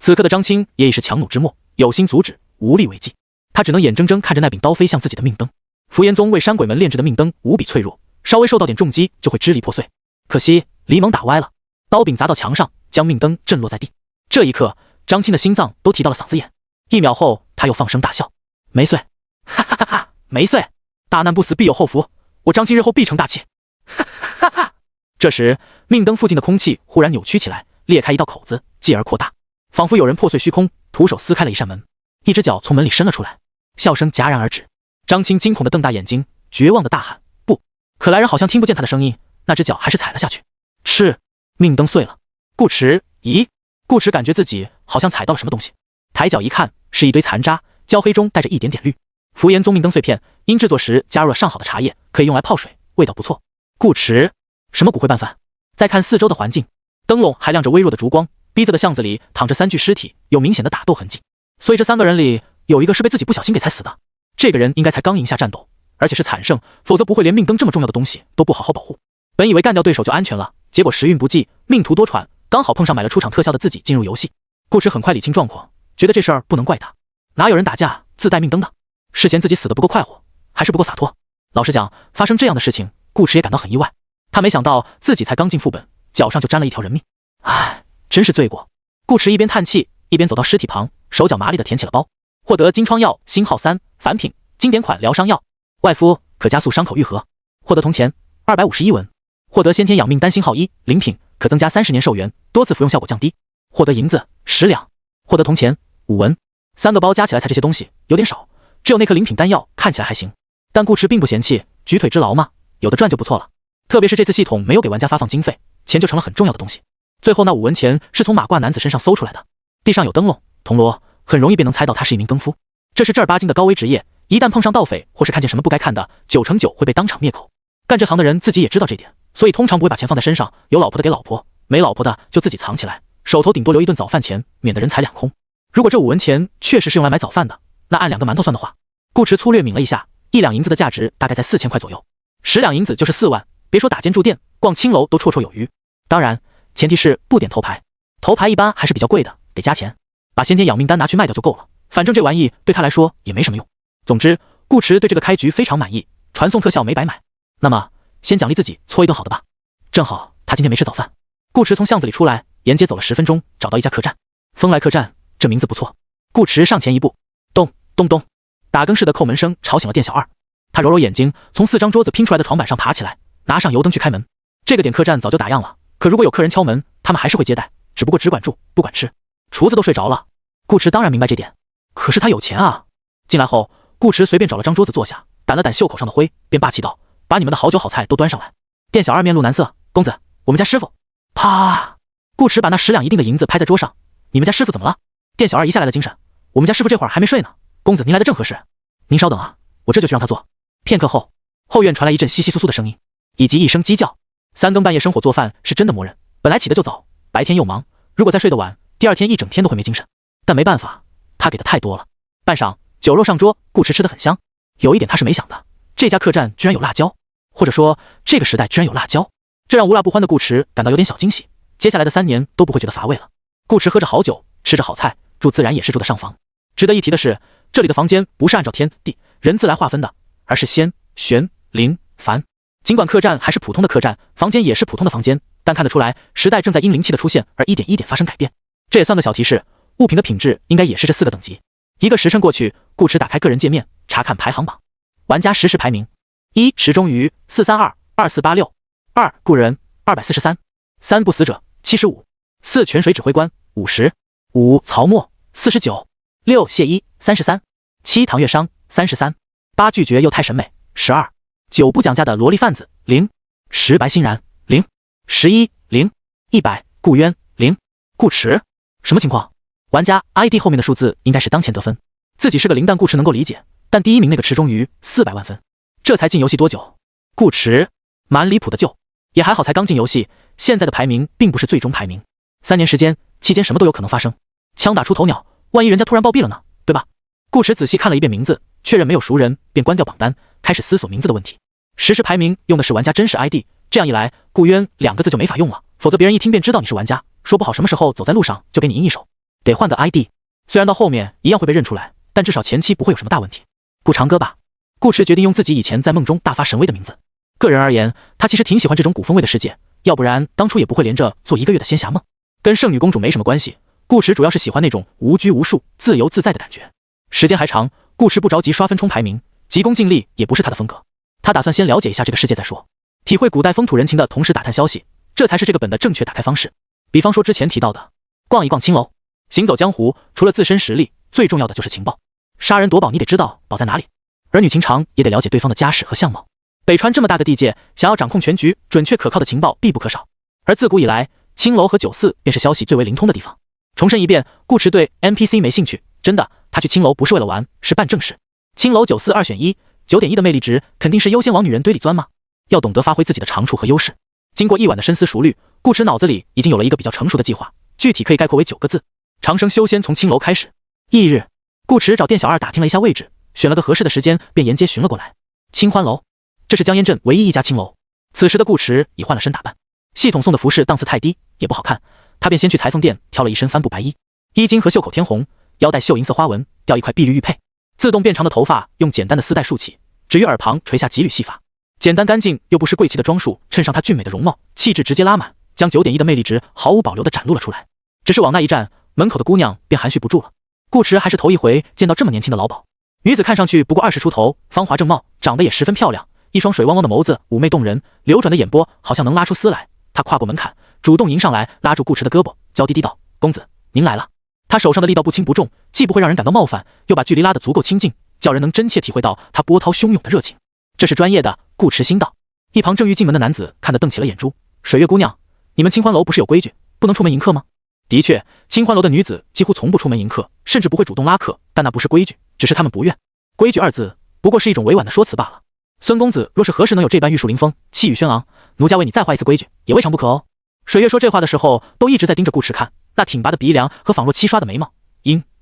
此刻的张青也已是强弩之末，有心阻止，无力为继，他只能眼睁睁看着那柄刀飞向自己的命灯。符炎宗为山鬼们炼制的命灯无比脆弱，稍微受到点重击就会支离破碎。可惜李猛打歪了，刀柄砸到墙上，将命灯震落在地。这一刻，张青的心脏都提到了嗓子眼。1秒后，他又放声大笑，没碎，哈哈哈哈，没碎，大难不死必有后福，我张青日后必成大器，哈哈哈哈。这时，命灯附近的空气忽然扭曲起来，裂开一道口子，继而扩大，仿佛有人破碎虚空，徒手撕开了一扇门，一只脚从门里伸了出来，笑声戛然而止。张青惊恐地瞪大眼睛，绝望地大喊不，可来人好像听不见他的声音，那只脚还是踩了下去。嗤！命灯碎了。顾迟，咦？顾迟感觉自己好像踩到了什么东西，抬脚一看，是一堆残渣，焦黑中带着一点点绿。符炎宗命灯碎片因制作时加入了上好的茶叶，可以用来泡水，味道不错。顾迟，什么骨灰拌饭？再看四周的环境，灯笼还亮着微弱的烛光，逼仄的巷子里躺着3具尸体，有明显的打斗痕迹，所以这3个人里有一个是被自己不小心给踩死的。这个人应该才刚赢下战斗，而且是惨胜，否则不会连命灯这么重要的东西都不好好保护。本以为干掉对手就安全了，结果时运不济，命途多舛，刚好碰上买了出场特效的自己进入游戏。顾迟很快理清状况，觉得这事儿不能怪他，哪有人打架自带命灯的？是嫌自己死得不够快活，还是不够洒脱？老实讲，发生这样的事情，顾迟也感到很意外。他没想到自己才刚进副本，脚上就沾了一条人命，唉，真是罪过。顾迟一边叹气，一边走到尸体旁，手脚麻利地填起了包。获得金疮药星号3返品，经典款疗伤药，外敷可加速伤口愈合。获得铜钱251文。获得先天养命丹星号1灵品，可增加30年寿元，多次服用效果降低。获得银子10两。获得铜钱5文。3个包加起来才这些东西，有点少，只有那颗灵品丹药看起来还行，但顾迟并不嫌弃，举腿之劳嘛，有的赚就不错了。特别是这次系统没有给玩家发放经费，钱就成了很重要的东西。最后那5文钱是从马褂男子身上搜出来的，地上有灯笼铜锣，很容易便能猜到他是一名更夫，这是正儿八经的高危职业，一旦碰上盗匪或是看见什么不该看的，9成9会被当场灭口。干这行的人自己也知道这点，所以通常不会把钱放在身上，有老婆的给老婆，没老婆的就自己藏起来，手头顶多留一顿早饭钱，免得人财两空。如果这5文钱确实是用来买早饭的，那按2个馒头算的话，顾迟粗略抿了一下，1两银子的价值大概在4000块左右，10两银子就是4万，别说打尖住店，逛青楼都绰绰有余。当然前提是不点头牌，头牌一般还是比较贵的，得加钱。把先天养命丹拿去卖掉就够了，反正这玩意对他来说也没什么用。总之，顾池对这个开局非常满意，传送特效没白买。那么，先奖励自己搓一顿好的吧。正好他今天没吃早饭。顾池从巷子里出来，沿街走了10分钟，找到一家客栈。风来客栈，这名字不错。顾池上前一步，咚咚咚，打更式的叩门声吵醒了店小二。他揉揉眼睛，从4张桌子拼出来的床板上爬起来，拿上油灯去开门。这个点客栈早就打烊了，可如果有客人敲门，他们还是会接待，只不过只管住不管吃。厨子都睡着了，顾池当然明白这点。可是他有钱啊！进来后，顾池随便找了张桌子坐下，掸了掸袖口上的灰，便霸气道：“把你们的好酒好菜都端上来。”店小二面露难色：“公子，我们家师傅……”啪！顾池把那10两一锭的银子拍在桌上：“你们家师傅怎么了？”店小二一下来的精神：“我们家师傅这会儿还没睡呢。公子您来的正合适。您稍等啊，我这就去让他做。”片刻后，后院传来一阵窸窸窣窣的声音，以及一声鸡叫。3更半夜生火做饭是真的磨人，本来起得就早，白天又忙，如果再睡得晚，第二天一整天都会没精神。但没办法，他给的太多了。半晌，酒肉上桌，顾池吃得很香。有一点他是没想的，这家客栈居然有辣椒，或者说这个时代居然有辣椒，这让无辣不欢的顾池感到有点小惊喜。接下来的3年都不会觉得乏味了。顾池喝着好酒，吃着好菜，住自然也是住的上房。值得一提的是，这里的房间不是按照天地人字来划分的，而是仙玄灵凡。尽管客栈还是普通的客栈，房间也是普通的房间，但看得出来时代正在因灵气的出现而一点一点发生改变。这也算个小提示，物品的品质应该也是这4个等级。1个时辰过去，顾池打开个人界面，查看排行榜，玩家实时排名：1时钟鱼432 2486，2故人243，3不死者75，4泉水指挥官50，5曹沫49，6谢一33，7唐月商33，8拒绝又太审美12，9不讲价的萝莉贩子0，10白欣然0，11 0， 100顾渊0，顾池什么情况？玩家 ID 后面的数字应该是当前得分，自己是个零蛋，顾池能够理解，但第1名那个池中鱼400万分，这才进游戏多久？顾池蛮离谱的就也还好，才刚进游戏，现在的排名并不是最终排名。3年时间，期间什么都有可能发生，枪打出头鸟，万一人家突然暴毙了呢，对吧？顾池仔细看了一遍名字，确认没有熟人，便关掉榜单，开始思索名字的问题。实时排名用的是玩家真实 ID， 这样一来，顾渊2个字就没法用了，否则别人一听便知道你是玩家，说不好什么时候走在路上就给你赢一手。得换个 ID， 虽然到后面一样会被认出来，但至少前期不会有什么大问题。顾长歌吧。顾池决定用自己以前在梦中大发神威的名字。个人而言，他其实挺喜欢这种古风味的世界，要不然当初也不会连着做1个月的仙侠梦。跟圣女公主没什么关系，顾池主要是喜欢那种无拘无束、自由自在的感觉。时间还长，顾池不着急刷分冲排名，急功近利也不是他的风格。他打算先了解一下这个世界再说，体会古代风土人情的同时打探消息，这才是这个本的正确打开方式。比方说之前提到的，逛一逛青楼。行走江湖，除了自身实力，最重要的就是情报。杀人夺宝，你得知道宝在哪里；儿女情长，也得了解对方的家世和相貌。北川这么大个地界，想要掌控全局，准确可靠的情报必不可少。而自古以来，青楼和酒肆便是消息最为灵通的地方。重申一遍，顾池对 NPC 没兴趣，真的，他去青楼不是为了玩，是办正事。青楼酒肆2选1，9点1的魅力值肯定是优先往女人堆里钻吗？要懂得发挥自己的长处和优势。经过一晚的深思熟虑，顾池脑子里已经有了一个比较成熟的计划，具体可以概括为9个字：长生修仙从青楼开始。翌日，顾池找店小二打听了一下位置，选了个合适的时间，便沿街寻了过来。清欢楼，这是江烟镇唯一一家青楼。此时的顾池已换了身打扮，系统送的服饰档次太低，也不好看，他便先去裁缝店挑了一身帆布白衣，衣襟和袖口添红，腰带绣银色花纹，吊一块碧绿玉佩。自动变长的头发用简单的丝带束起，只于耳旁垂下几缕细发，简单干净又不失贵气的装束，衬上他俊美的容貌，气质直接拉满，将9点1的魅力值毫无保留地展露了出来。只是往那一站，门口的姑娘便含蓄不住了。顾池还是头一回见到这么年轻的老鸨，女子看上去不过20出头，芳华正茂，长得也十分漂亮，一双水汪汪的眸子妩媚动人，流转的眼波好像能拉出丝来。她跨过门槛，主动迎上来，拉住顾池的胳膊，娇滴滴道：“公子，您来了。”她手上的力道不轻不重，既不会让人感到冒犯，又把距离拉得足够亲近，叫人能真切体会到她波涛汹涌的热情。这是专业的，顾池心道。一旁正欲进门的男子看得瞪起了眼珠：“水月姑娘，你们清欢楼不是有规矩，不能出门迎客吗？”的确，清欢楼的女子几乎从不出门迎客，甚至不会主动拉客，但那不是规矩，只是他们不愿。规矩2字不过是一种委婉的说辞罢了。孙公子若是何时能有这般玉树临风、气宇轩昂，奴家为你再画一次规矩，也未尝不可哦。水月说这话的时候，都一直在盯着顾池看，那挺拔的鼻梁和仿若漆刷的眉毛，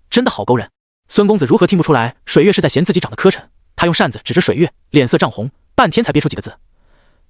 真的好勾人。孙公子如何听不出来水月是在嫌自己长得磕碜？他用扇子指着水月，脸色涨红，半天才憋出几个字：“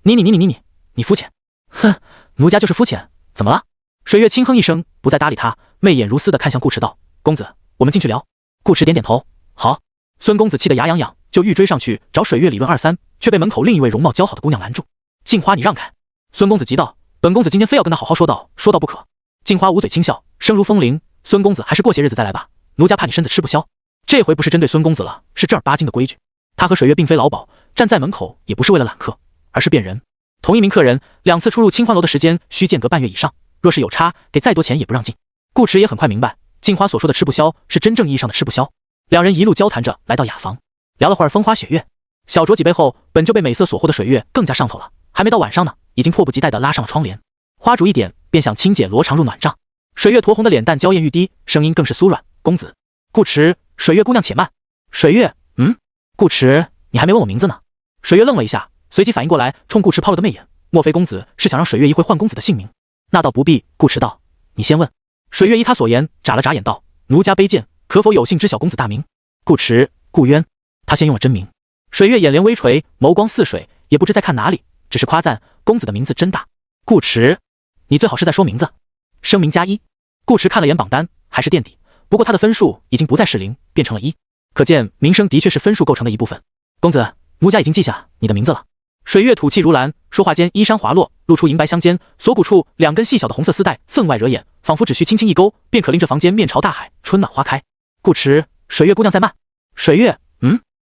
你肤浅。”“哼，奴家就是肤浅，怎么了？”水月轻哼一声，不再搭理他，媚眼如丝地看向顾池道：“公子，我们进去聊。顾池点点头，好。孙公子气得牙痒痒，就欲追上去找水月理论二三，却被门口另一位容貌姣好的姑娘拦住。镜花，你让开！孙公子急道，本公子今天非要跟他好好说道，说道不可。镜花捂嘴轻笑，声如风铃，孙公子还是过些日子再来吧，奴家怕你身子吃不消。这回不是针对孙公子了，是正儿八经的规矩。他和水月并非老鸨，站在门口也不是为了揽客，而是辨人。同一名客人2次出入清欢楼的时间需间隔半月以上，若是有差，给再多钱也不让进。顾池也很快明白，镜花所说的吃不消是真正意义上的吃不消。两人一路交谈着来到雅房，聊了会儿风花雪月。小酌几杯后，本就被美色所惑的水月更加上头了，还没到晚上呢，已经迫不及待地拉上了窗帘。花烛一点，便想轻解罗裳入暖帐。水月酡红的脸蛋娇艳欲滴，声音更是酥软。公子，顾池。水月姑娘且慢。水月，顾池，你还没问我名字呢。水月愣了一下，随即反应过来，冲顾池抛了个媚眼，莫非公子是想让水月一会唤公子的姓名？那倒不必。顾池道，你先问。水月依他所言，眨了眨眼道，奴家卑贱，可否有幸知晓公子大名？顾池，顾渊。他先用了真名。水月眼帘微垂，眸光似水，也不知在看哪里，只是夸赞公子的名字真大。顾池，你最好是在说名字。声名加1。顾池看了眼榜单，还是垫底，不过他的分数已经不再是0，变成了1，可见名声的确是分数构成的一部分。公子，奴家已经记下你的名字了。水月吐气如兰，说话间衣衫滑落，露出银白相间，锁骨处2根细小的红色丝带分外惹眼，仿佛只需轻轻一勾，便可令这房间面朝大海，春暖花开。顾池，水月姑娘在慢。水月，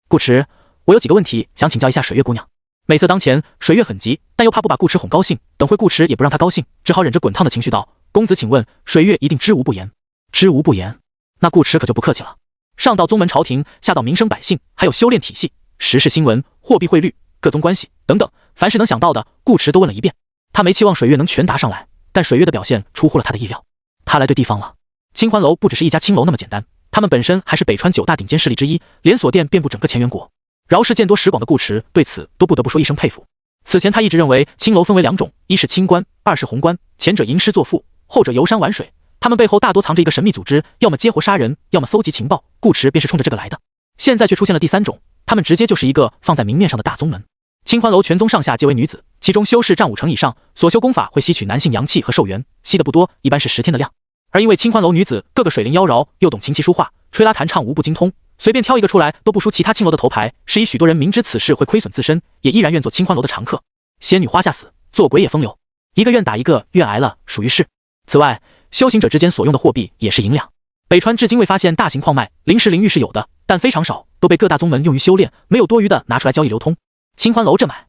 顾池，我有几个问题想请教一下水月姑娘。美色当前，水月很急，但又怕不把顾池哄高兴，等会顾池也不让他高兴，只好忍着滚烫的情绪道：公子请问，水月一定知无不言？知无不言？那顾池可就不客气了。上到宗门朝廷，下到民生百姓，还有修炼体系、时事新闻、货币汇率、各宗关系等等，凡是能想到的，顾池都问了一遍。他没期望水月能全答上来，但水月的表现出乎了他的意料。他来对地方了。清欢楼不只是一家青楼那么简单，他们本身还是北川9大顶尖势力之一，连锁店遍布整个乾元国。饶是见多识广的顾池对此都不得不说一声佩服。此前他一直认为青楼分为2种，一是清官，二是红官，前者吟诗作赋，后者游山玩水。他们背后大多藏着一个神秘组织，要么接活杀人，要么搜集情报，顾池便是冲着这个来的。现在却出现了第3种，他们直接就是一个放在明面上的大宗门。清欢楼全宗上下皆为女子，其中修士占5成以上，所修功法会吸取男性阳气和寿元，吸的不多，一般是10天的量。而因为清欢楼女子个个水灵妖娆，又懂琴棋书画，吹拉弹唱无不精通，随便挑一个出来都不输其他青楼的头牌，是以许多人明知此事会亏损自身，也依然愿做清欢楼的常客。仙女花下死，做鬼也风流，一个愿打一个愿挨了，属于是。此外，修行者之间所用的货币也是银两。北川至今未发现大型矿脉，灵石灵玉是有的，但非常少，都被各大宗门用于修炼，没有多余的拿出来交易流通。清欢楼这买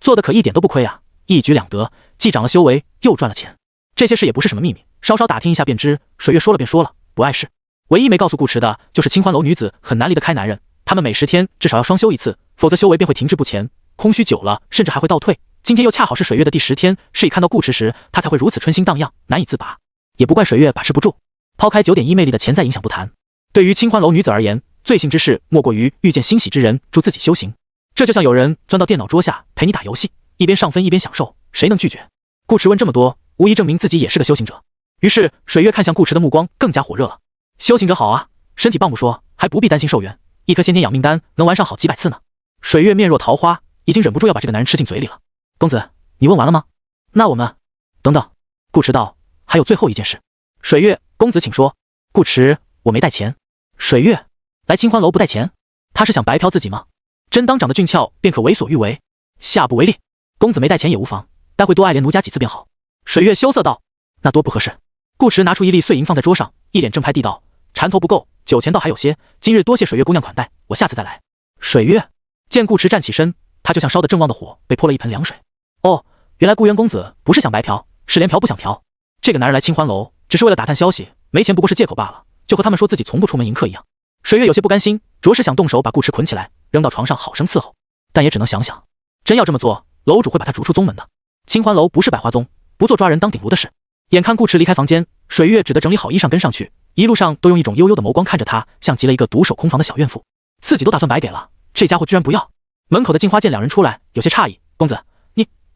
做的可一点都不亏啊，一举两得，既涨了修为，又赚了钱。这些事也不是什么秘密，稍稍打听一下便知。水月说了便说了，不碍事。唯一没告诉顾池的就是清欢楼女子很难离得开男人，他们每10天至少要双修一次，否则修为便会停滞不前，空虚久了甚至还会倒退。今天又恰好是水月的第10天，是以看到顾池时他才会如此春心荡漾，难以自拔。也不怪水月把持不住。抛开9.1魅力的潜在影响不谈，对于清欢楼女子而言，最幸之事莫过于遇见欣喜之人助自己修行。这就像有人钻到电脑桌下陪你打游戏，一边上分一边享受，谁能拒绝？顾池问这么多，无疑证明自己也是个修行者。于是水月看向顾池的目光更加火热了。修行者好啊，身体棒不说，还不必担心寿元，一颗先天养命丹能玩上好几百次呢。水月面若桃花，已经忍不住要把这个男人吃进嘴里了。公子，你问完了吗？那我们……等等。顾池道，还有最后一件事。水月，公子请说。顾池，我没带钱。水月，来清欢楼不带钱？他是想白嫖自己吗？真当长得俊俏便可为所欲为？下不为例。公子没带钱也无妨，待会多爱怜奴家几次便好。水月羞涩道，那多不合适。顾池拿出一粒碎银放在桌上，一脸正派地道，缠头不够，酒钱倒还有些，今日多谢水月姑娘款待，我下次再来。水月见顾池站起身，他就像烧得正旺的火被泼了一盆凉水。哦，原来顾渊公子不是想白嫖，是连嫖不想嫖。这个男人来清欢楼只是为了打探消息，没钱不过是借口罢了，就和他们说自己从不出门迎客一样。水月有些不甘心，着实想动手把顾池捆起来，扔到床上好生伺候，但也只能想想，真要这么做，楼主会把他逐出宗门的。清欢楼不是百花宗，不做抓人当顶炉的事。眼看顾池离开房间，水月只得整理好衣裳跟上去，一路上都用一种悠悠的眸光看着他，像极了一个独守空房的小怨妇。自己都打算白给了，这家伙居然不要。门口的镜花见两人出来，有些诧异，公子，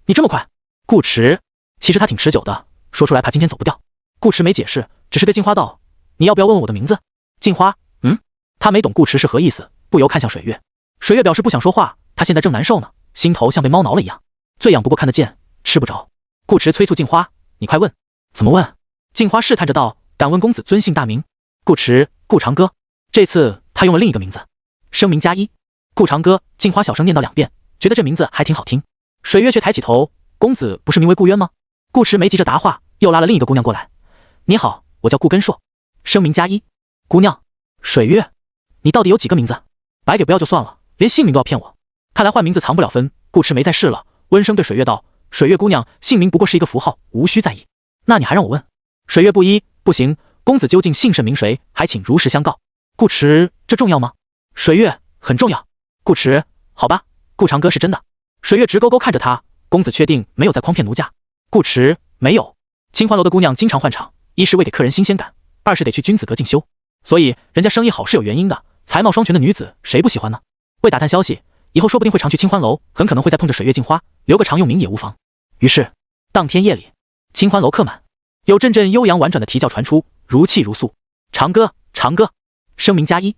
你这么快？顾池其实他挺持久的，说出来怕今天走不掉。顾池没解释，只是对镜花道，你要不要问问我的名字？镜花他没懂顾池是何意思，不由看向水月。水月表示不想说话，他现在正难受呢，心头像被猫挠了一样，最痒不过看得见，吃不着。顾池催促镜花，你快问。怎么问？镜花试探着道，敢问公子尊姓大名？顾迟，顾长歌。这次他用了另一个名字，声名加一。顾长歌镜花小声念叨2遍，觉得这名字还挺好听。水月却抬起头，公子不是名为顾渊吗？顾迟没急着答话，又拉了另一个姑娘过来。你好，我叫顾根硕，声名加一。姑娘，水月，你到底有几个名字？白给不要就算了，连姓名都要骗我。看来换名字藏不了分，顾迟没再试了，温声对水月道：水月姑娘，姓名不过是一个符号，无需在意。那你还让我问？水月不依，不行，公子究竟姓甚名谁，还请如实相告。顾迟，这重要吗？水月，很重要。顾迟，好吧，顾长歌是真的。水月直勾勾看着他，公子确定没有在诓骗奴家？顾迟，没有。清欢楼的姑娘经常换场，一是为给客人新鲜感，二是得去君子阁进修，所以人家生意好是有原因的。才貌双全的女子谁不喜欢呢？为打探消息，以后说不定会常去清欢楼，很可能会再碰着水月镜花，留个常用名也无妨。于是当天夜里，清欢楼客满，有阵阵悠扬婉转的啼叫传出，如泣如诉。长歌，长歌，声名加一，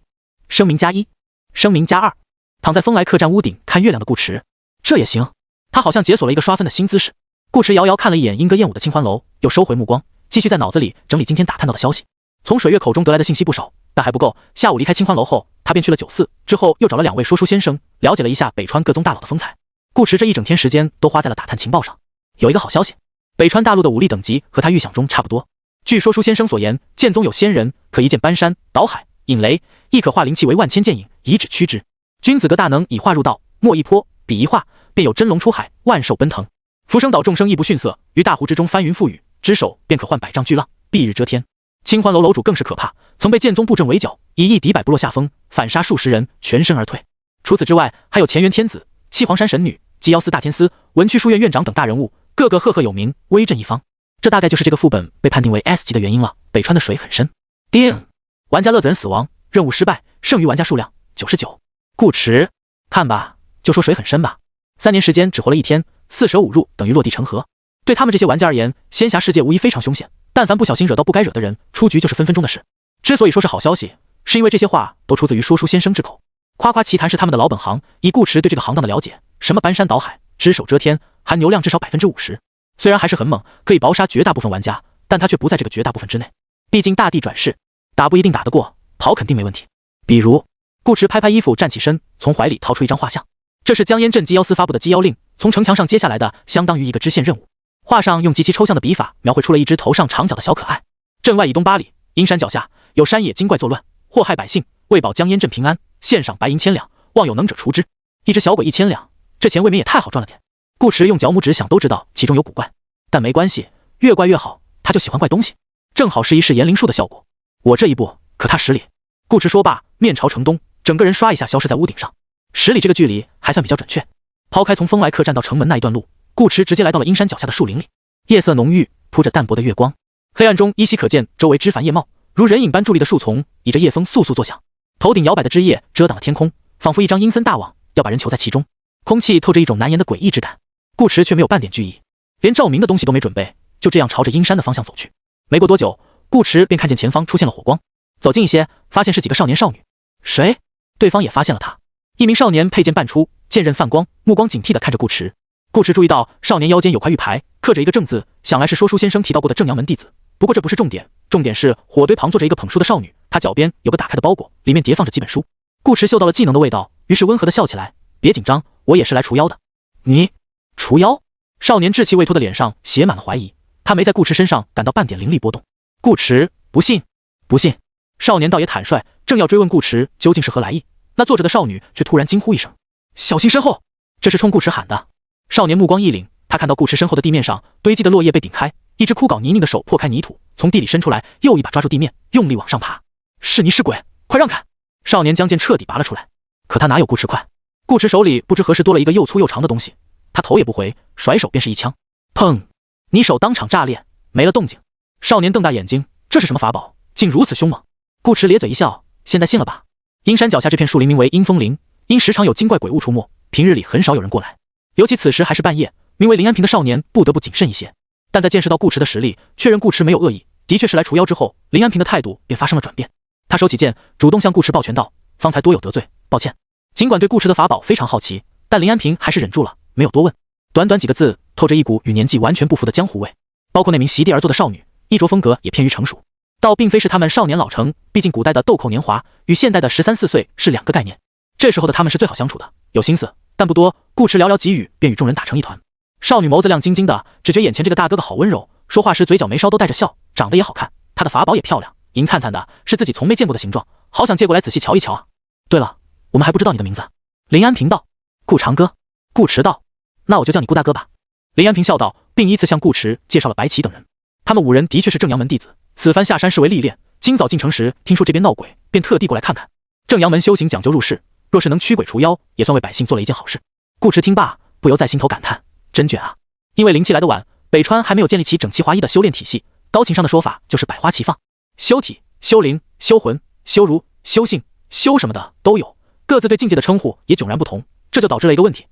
声名加一，声名加2。躺在丰来客栈屋顶看月亮的顾迟，这也行？他好像解锁了一个刷分的新姿势。顾迟遥遥看了一眼莺歌燕舞的清欢楼，又收回目光，继续在脑子里整理今天打探到的消息。从水月口中得来的信息不少，但还不够。下午离开清欢楼后，他便去了酒肆，之后又找了2位说书先生，了解了一下北川各宗大佬的风采。顾迟这一整天时间都花在了打探情报上。有一个好消息，北川大陆的武力等级和他预想中差不多。据说书先生所言，剑宗有仙人可一剑搬山倒海引雷，亦可化灵气为万千剑影，以指驱之。君子阁大能以化入道，墨一泼，笔一画，便有真龙出海，万兽奔腾。浮生岛众生亦不逊色，于大湖之中翻云覆雨，只手便可换百丈巨浪，蔽日遮天。清欢楼楼主更是可怕，曾被剑宗布阵围剿，以一敌百部落下风，反杀数十人，全身而退。除此之外，还有乾元天子、七皇山神女、鸡妖司大天司、文曲书院院长等大人物，个个赫赫有名，威震一方。这大概就是这个副本被判定为 S 级的原因了。北川的水很深。叮！玩家乐子人死亡，任务失败，剩余玩家数量99。顾迟，看吧，就说水很深吧。3年时间只活了1天，4舍5入等于落地成盒。对他们这些玩家而言，仙侠世界无疑非常凶险，但凡不小心惹到不该惹的人，出局就是分分钟的事。之所以说是好消息，是因为这些话都出自于说书先生之口。夸夸其谈是他们的老本行，以顾迟对这个行当的了解，什么搬山倒海、只手遮天，含牛量至少50%。虽然还是很猛，可以搏杀绝大部分玩家，但他却不在这个绝大部分之内。毕竟大地转世，打不一定打得过，跑肯定没问题。比如顾迟拍拍衣服站起身，从怀里掏出一张画像，这是江烟镇鸡妖司发布的鸡妖令，从城墙上接下来的，相当于一个支线任务。画上用极其抽象的笔法描绘出了一只头上长角的小可爱。镇外以东8里，阴山脚下有山野精怪作乱，祸害百姓，为保江烟镇平安，献上白银1000两，望有能者除之。一只小鬼1000两，这钱未免也太好赚了点。顾迟用脚拇指想都知道其中有古怪，但没关系，越怪越好，他就喜欢怪东西，正好是一试炎灵术的效果。我这一步可踏10里。顾迟说罢，面朝城东，整个人刷一下消失在屋顶上。10里这个距离还算比较准确。抛开从丰来客栈到城门那一段路，顾迟直接来到了阴山脚下的树林里。夜色浓郁，铺着淡薄的月光，黑暗中依稀可见周围枝繁叶茂，如人影般伫立的树丛，倚着夜风簌簌作响。头顶摇摆的枝叶遮挡了天空，仿佛一张阴森大网，要把人囚在其中。空气透着一种难言的诡异之感。顾迟却没有半点惧意，连照明的东西都没准备，就这样朝着阴山的方向走去。没过多久，顾迟便看见前方出现了火光，走近一些，发现是几个少年少女。谁？对方也发现了他。一名少年佩剑半出，剑刃泛光，目光警惕地看着顾迟。顾迟注意到少年腰间有块玉牌，刻着一个正字，想来是说书先生提到过的正阳门弟子。不过这不是重点，重点是火堆旁坐着一个捧书的少女，她脚边有个打开的包裹，里面叠放着几本书。顾迟嗅到了技能的味道，于是温和地笑起来：别紧张，我也是来除妖的。你除妖？少年稚气未脱的脸上写满了怀疑，他没在顾迟身上感到半点灵力波动。顾迟，不信，不信。少年倒也坦率，正要追问顾迟究竟是何来意，那坐着的少女却突然惊呼一声：小心身后！这是冲顾迟喊的。少年目光一凛，他看到顾迟身后的地面上堆积的落叶被顶开，一只枯槁泥泞的手破开泥土，从地里伸出来，又一把抓住地面，用力往上爬。是你是鬼，快让开！少年将剑彻底拔了出来，可他哪有顾迟快？顾迟手里不知何时多了一个又粗又长的东西，他头也不回，甩手便是一枪。砰！泥手当场炸裂，没了动静。少年瞪大眼睛，这是什么法宝，竟如此凶猛？顾迟咧嘴一笑，现在信了吧？阴山脚下这片树林名为阴风林，因时常有精怪鬼物出没，平日里很少有人过来，尤其此时还是半夜，名为林安平的少年不得不谨慎一些。但在见识到顾迟的实力，确认顾迟没有恶意，的确是来除妖之后，林安平的态度便发生了转变。他收起剑，主动向顾迟抱拳道：方才多有得罪，抱歉。尽管对顾迟的法宝非常好奇，但林安平还是忍住了，没有多问。短短几个字，透着一股与年纪完全不符的江湖味。包括那名席地而坐的少女，衣着风格也偏于成熟。倒并非是他们少年老成，毕竟古代的豆蔻年华与现代的13、14岁是两个概念。这时候的他们是最好相处的，有心思但不多。顾驰寥寥几语便与众人打成一团。少女眸子亮晶晶的，只觉眼前这个大哥哥好温柔，说话时嘴角眉梢都带着笑，长得也好看，他的法宝也漂亮，银灿灿的，是自己从没见过的形状，好想借过来仔细瞧一瞧啊。对了，我们还不知道你的名字。林安平道。顾长歌。顾驰道。那我就叫你顾大哥吧。林安平笑道，并依次向顾驰介绍了白起等人。他们5人的确是正阳门弟子，此番下山是为历练，今早进城时听说这边闹鬼，便特地过来看看。正阳门修行讲究入世，若是能驱鬼除妖，也算为百姓做了一件好事。顾驰听罢，不由在心头感叹，真绝啊！因为灵气来得晚，北川还没有建立起整齐划一的修炼体系，高情商的说法就是百花齐放，修体、修灵、修魂、修儒、修性、修什么的都有，各自对境界的称呼也迥然不同，这就导致了一个问题：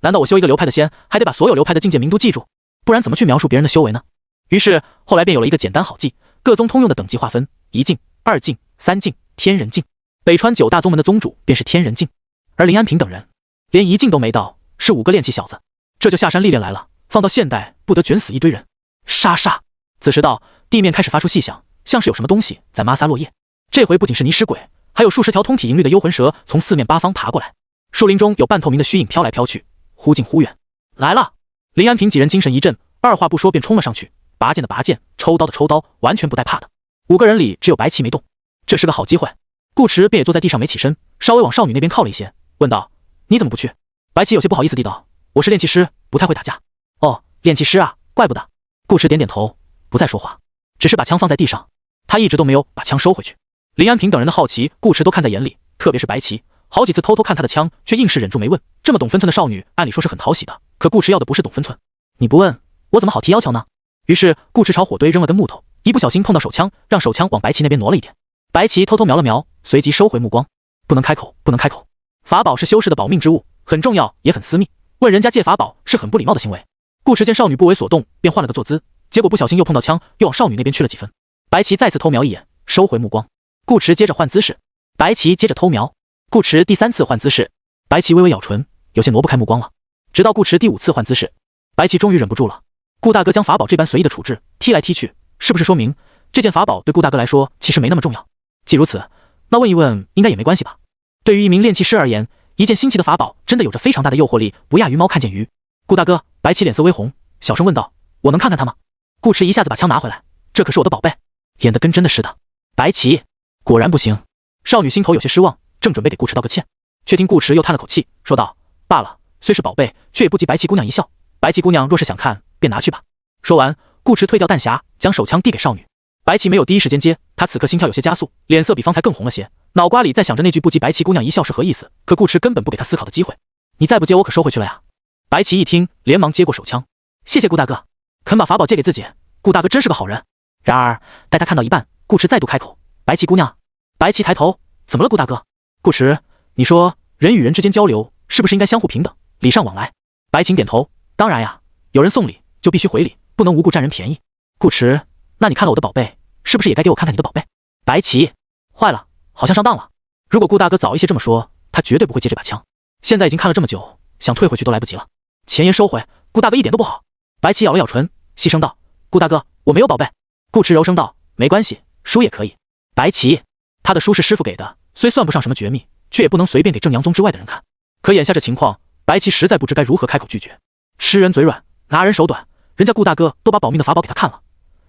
难道我修一个流派的仙，还得把所有流派的境界名都记住？不然怎么去描述别人的修为呢？于是后来便有了一个简单好记、各宗通用的等级划分：一境、二境、三境、天人境。北川9大宗门的宗主便是天人境，而林安平等人连一境都没到，是5个练气小子，这就下山历练来了。放到现代，不得卷死一堆人。沙沙，此时道地面开始发出细响，像是有什么东西在摩挲落叶。这回不仅是泥石鬼，还有数十条通体银绿的幽魂蛇从四面八方爬过来。树林中有半透明的虚影飘来飘去，忽近忽远。来了！林安平几人精神一振，二话不说便冲了上去，拔剑的拔剑，抽刀的抽刀，完全不带怕的。5个人里只有白起没动，这是个好机会。顾驰便也坐在地上没起身，稍微往少女那边靠了一些，问道：你怎么不去？白起有些不好意思地道：我是炼气师，不太会打架。哦，炼气师啊，怪不得。顾驰点点头，不再说话，只是把枪放在地上，他一直都没有把枪收回去。林安平等人的好奇，顾驰都看在眼里，特别是白起，好几次偷偷看他的枪，却硬是忍住没问。这么懂分寸的少女，按理说是很讨喜的，可顾驰要的不是懂分寸，你不问，我怎么好提要求呢？于是顾驰朝火堆扔了根木头，一不小心碰到手枪，让手枪往白起那边挪了一点。白起偷偷瞄了瞄，随即收回目光，不能开口，不能开口。法宝是修士的保命之物，很重要，也很私密，问人家借法宝是很不礼貌的行为。顾驰见少女不为所动，便换了个坐姿，结果不小心又碰到枪，又往少女那边去了几分。白起再次偷瞄一眼，收回目光。顾驰接着换姿势，白起接着偷瞄。顾驰第3次换姿势，白起微微咬唇，有些挪不开目光了。直到顾驰第5次换姿势，白起终于忍不住了。顾大哥将法宝这般随意的处置，踢来踢去，是不是说明这件法宝对顾大哥来说其实没那么重要？既如此，那问一问应该也没关系吧？对于一名炼气师而言，一件新奇的法宝真的有着非常大的诱惑力，不亚于猫看见鱼。顾大哥，白起脸色微红，小声问道：我能看看他吗？顾驰一下子把枪拿回来，这可是我的宝贝，演得跟真的似的。白起果然不行。少女心头有些失望，正准备给顾驰道个歉，却听顾驰又叹了口气，说道：罢了，虽是宝贝，却也不及白起姑娘一笑。白起姑娘若是想看，便拿去吧。说完，顾驰退掉弹匣，将手枪递给少女。白起没有第一时间接，他此刻心跳有些加速，脸色比方才更红了些，脑瓜里在想着那句不及白起姑娘一笑是何意思，可顾驰根本不给他思考的机会。你再不接，我可收回去了呀。白起一听，连忙接过手枪，谢谢顾大哥，肯把法宝借给自己，顾大哥真是个好人。然而待他看到一半，顾驰再度开口：白起姑娘。白起抬头，怎么了顾大哥？顾驰，你说人与人之间交流是不是应该相互平等，礼尚往来？白起点头，当然呀，有人送礼就必须回礼，不能无故占人便宜。顾驰，那你看了我的宝贝，是不是也该给我看看你的宝贝？白起，坏了，好像上当了。如果顾大哥早一些这么说，他绝对不会接这把枪。现在已经看了这么久，想退回去都来不及了。前言收回，顾大哥一点都不好。白起咬了咬唇，细声道：顾大哥，我没有宝贝。顾驰柔声道：没关系，书也可以。白起，他的书是师傅给的，虽算不上什么绝密，却也不能随便给正阳宗之外的人看。可眼下这情况，白起实在不知该如何开口拒绝。吃人嘴软，拿人手短，人家顾大哥都把保命的法宝给他看了，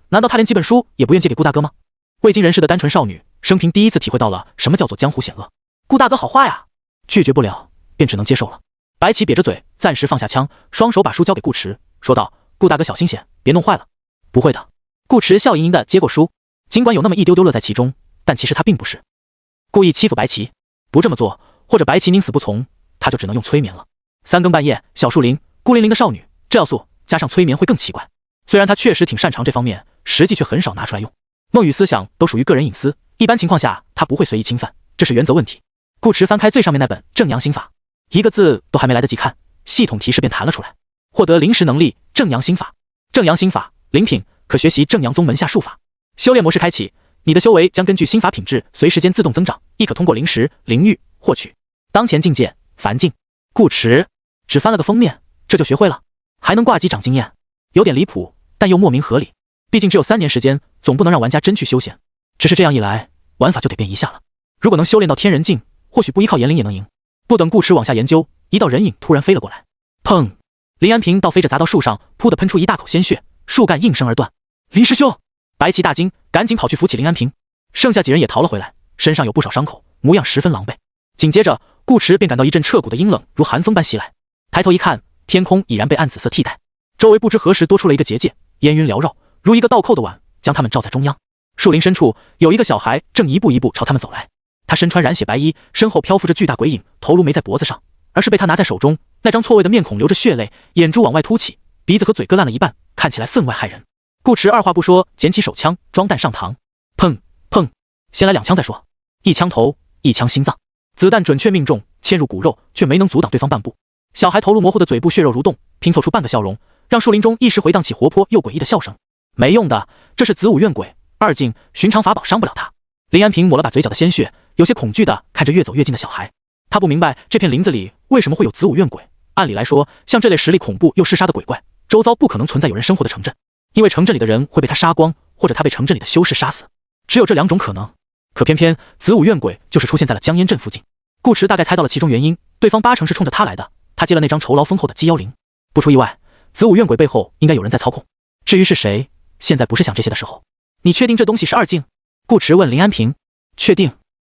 难道他连几本书也不愿借给顾大哥吗？未经人事的单纯少女，生平第一次体会到了什么叫做江湖险恶。顾大哥好话呀，拒绝不了，便只能接受了。白起瘪着嘴，暂时放下枪，双手把书交给顾驰，说道：顾大哥小心些，别弄坏了。不会的。顾驰笑盈盈的接过书，尽管有那么一丢丢乐在其中，但其实他并不是故意欺负白起，不这么做，或者白起宁死不从，他就只能用催眠了。3更半夜，小树林，孤零零的少女，这要素加上催眠会更奇怪。虽然他确实挺擅长这方面，实际却很少拿出来用。梦与思想都属于个人隐私，一般情况下他不会随意侵犯，这是原则问题。顾驰翻开最上面那本正阳心法，一个字都还没来得及看，系统提示便弹了出来：获得灵识能力正阳心法。正阳心法灵品，可学习正阳宗门下术法。修炼模式开启，你的修为将根据心法品质随时间自动增长，亦可通过灵识、灵玉获取。当前境界凡境。顾驰只翻了个封面，这就学会了，还能挂机长经验，有点离谱，但又莫名合理。毕竟只有3年时间，总不能让玩家真去修仙。只是这样一来，玩法就得变一下了。如果能修炼到天人境，或许不依靠炎灵也能赢。不等顾池往下研究，一道人影突然飞了过来，砰！林安平倒飞着砸到树上，噗地喷出一大口鲜血，树干应声而断。林师兄！白旗大惊，赶紧跑去扶起林安平。剩下几人也逃了回来，身上有不少伤口，模样十分狼狈。紧接着，顾池便感到一阵彻骨的阴冷如寒风般袭来。抬头一看，天空已然被暗紫色替代，周围不知何时多出了一个结界，烟云缭绕，如一个倒扣的碗，将他们罩在中央。树林深处有一个小孩正一步一步朝他们走来，他身穿染血白衣，身后漂浮着巨大鬼影，头颅没在脖子上，而是被他拿在手中。那张错位的面孔流着血泪，眼珠往外凸起，鼻子和嘴割烂了一半，看起来分外骇人。顾池二话不说，捡起手枪装弹上膛，砰砰，先来2枪再说。一枪头，一枪心脏，子弹准确命中，嵌入骨肉，却没能阻挡对方半步。小孩头颅模糊的嘴部血肉蠕动，拼凑出半个笑容，让树林中一时回荡起活泼又诡异的笑声。没用的，这是子午怨鬼，2境寻常法宝伤不了他。林安平抹了把嘴角的鲜血，有些恐惧地看着越走越近的小孩。他不明白这片林子里为什么会有子午怨鬼。按理来说，像这类实力恐怖又嗜杀的鬼怪，周遭不可能存在有人生活的城镇，因为城镇里的人会被他杀光，或者他被城镇里的修士杀死，只有这2种可能。可偏偏子午怨鬼就是出现在了江烟镇附近。顾池大概猜到了其中原因，对方80%是冲着他来的。他接了那张酬劳丰厚的鸡妖灵，不出意外，子午怨鬼背后应该有人在操控。至于是谁，现在不是想这些的时候。你确定这东西是2境？顾池问林安平。确定。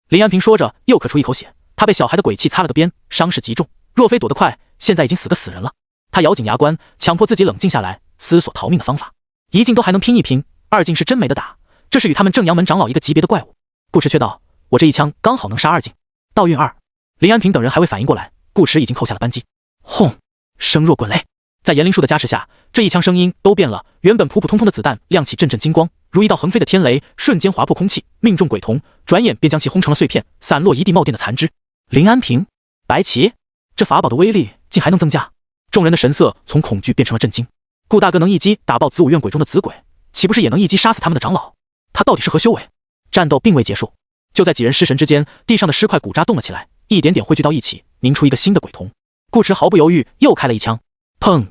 林安平说着，又咳出一口血。他被小孩的鬼气擦了个边，伤势极重，若非躲得快，现在已经死个死人了。他咬紧牙关，强迫自己冷静下来，思索逃命的方法。1境都还能拼一拼，2境是真没得打，这是与他们正阳门长老一个级别的怪物。顾池却道：“我这一枪刚好能杀2境。”道运2。林安平等人还未反应过来，顾池已经扣下了扳机。轰！声若滚雷。在炎灵术的加持下，这一枪声音都变了。原本普普通通的子弹亮起阵阵金光，如一道横飞的天雷，瞬间划破空气，命中鬼童，转眼便将其轰成了碎片，散落一地冒电的残肢。林安平，白旗，这法宝的威力竟还能增加。众人的神色从恐惧变成了震惊。顾大哥能一击打爆子午怨鬼中的子鬼，岂不是也能一击杀死他们的长老？他到底是何修为？战斗并未结束，就在几人失神之间，地上的尸块骨渣动了起来，一点点汇聚到一起，凝出一个新的鬼童。顾池毫不犹豫又开了一枪，砰！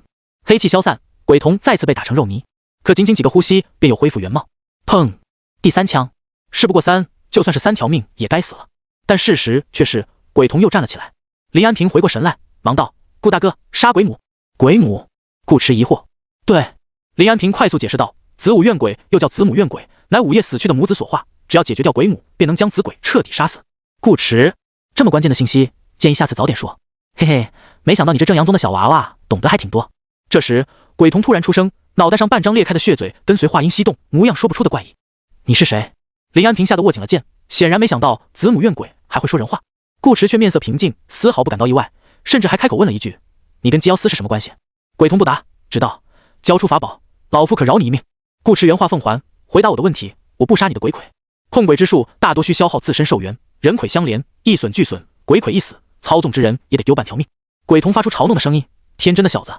黑气消散，鬼童再次被打成肉泥，可仅仅几个呼吸便又恢复原貌。砰！第3枪，事不过3，就算是3条命也该死了。但事实却是鬼童又站了起来。林安平回过神来，忙道：“顾大哥，杀鬼母！”鬼母？顾池疑惑。对，林安平快速解释道：“子午怨鬼又叫子母怨鬼，乃午夜死去的母子所化，只要解决掉鬼母，便能将子鬼彻底杀死。”顾池，这么关键的信息，建议下次早点说。嘿嘿，没想到你这正阳宗的小娃娃懂得还挺多。这时，鬼童突然出声，脑袋上半张裂开的血嘴跟随话音翕动，模样说不出的怪异。你是谁？林安平吓得握紧了剑，显然没想到子母怨鬼还会说人话。顾池却面色平静，丝毫不感到意外，甚至还开口问了一句：“你跟姬瑶司是什么关系？”鬼童不答，只道：“交出法宝，老夫可饶你一命。”顾池原话奉还，回答我的问题，我不杀你的鬼魁。控鬼之术大多需消耗自身寿元，人鬼相连，一损俱损，鬼魁一死，操纵之人也得丢半条命。鬼童发出嘲弄的声音：“天真的小子，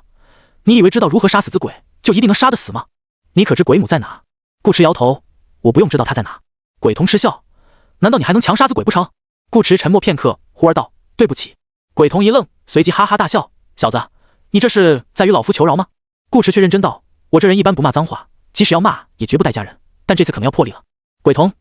你以为知道如何杀死子鬼，就一定能杀得死吗？你可知鬼母在哪？”顾池摇头：“我不用知道他在哪。”鬼童嗤笑：“难道你还能强杀子鬼不成？”顾池沉默片刻，忽而道：“对不起。”鬼童一愣，随即哈哈大笑：“小子，你这是在与老夫求饶吗？”顾池却认真道：“我这人一般不骂脏话，即使要骂，也绝不带家人，但这次可能要破例了。”鬼童，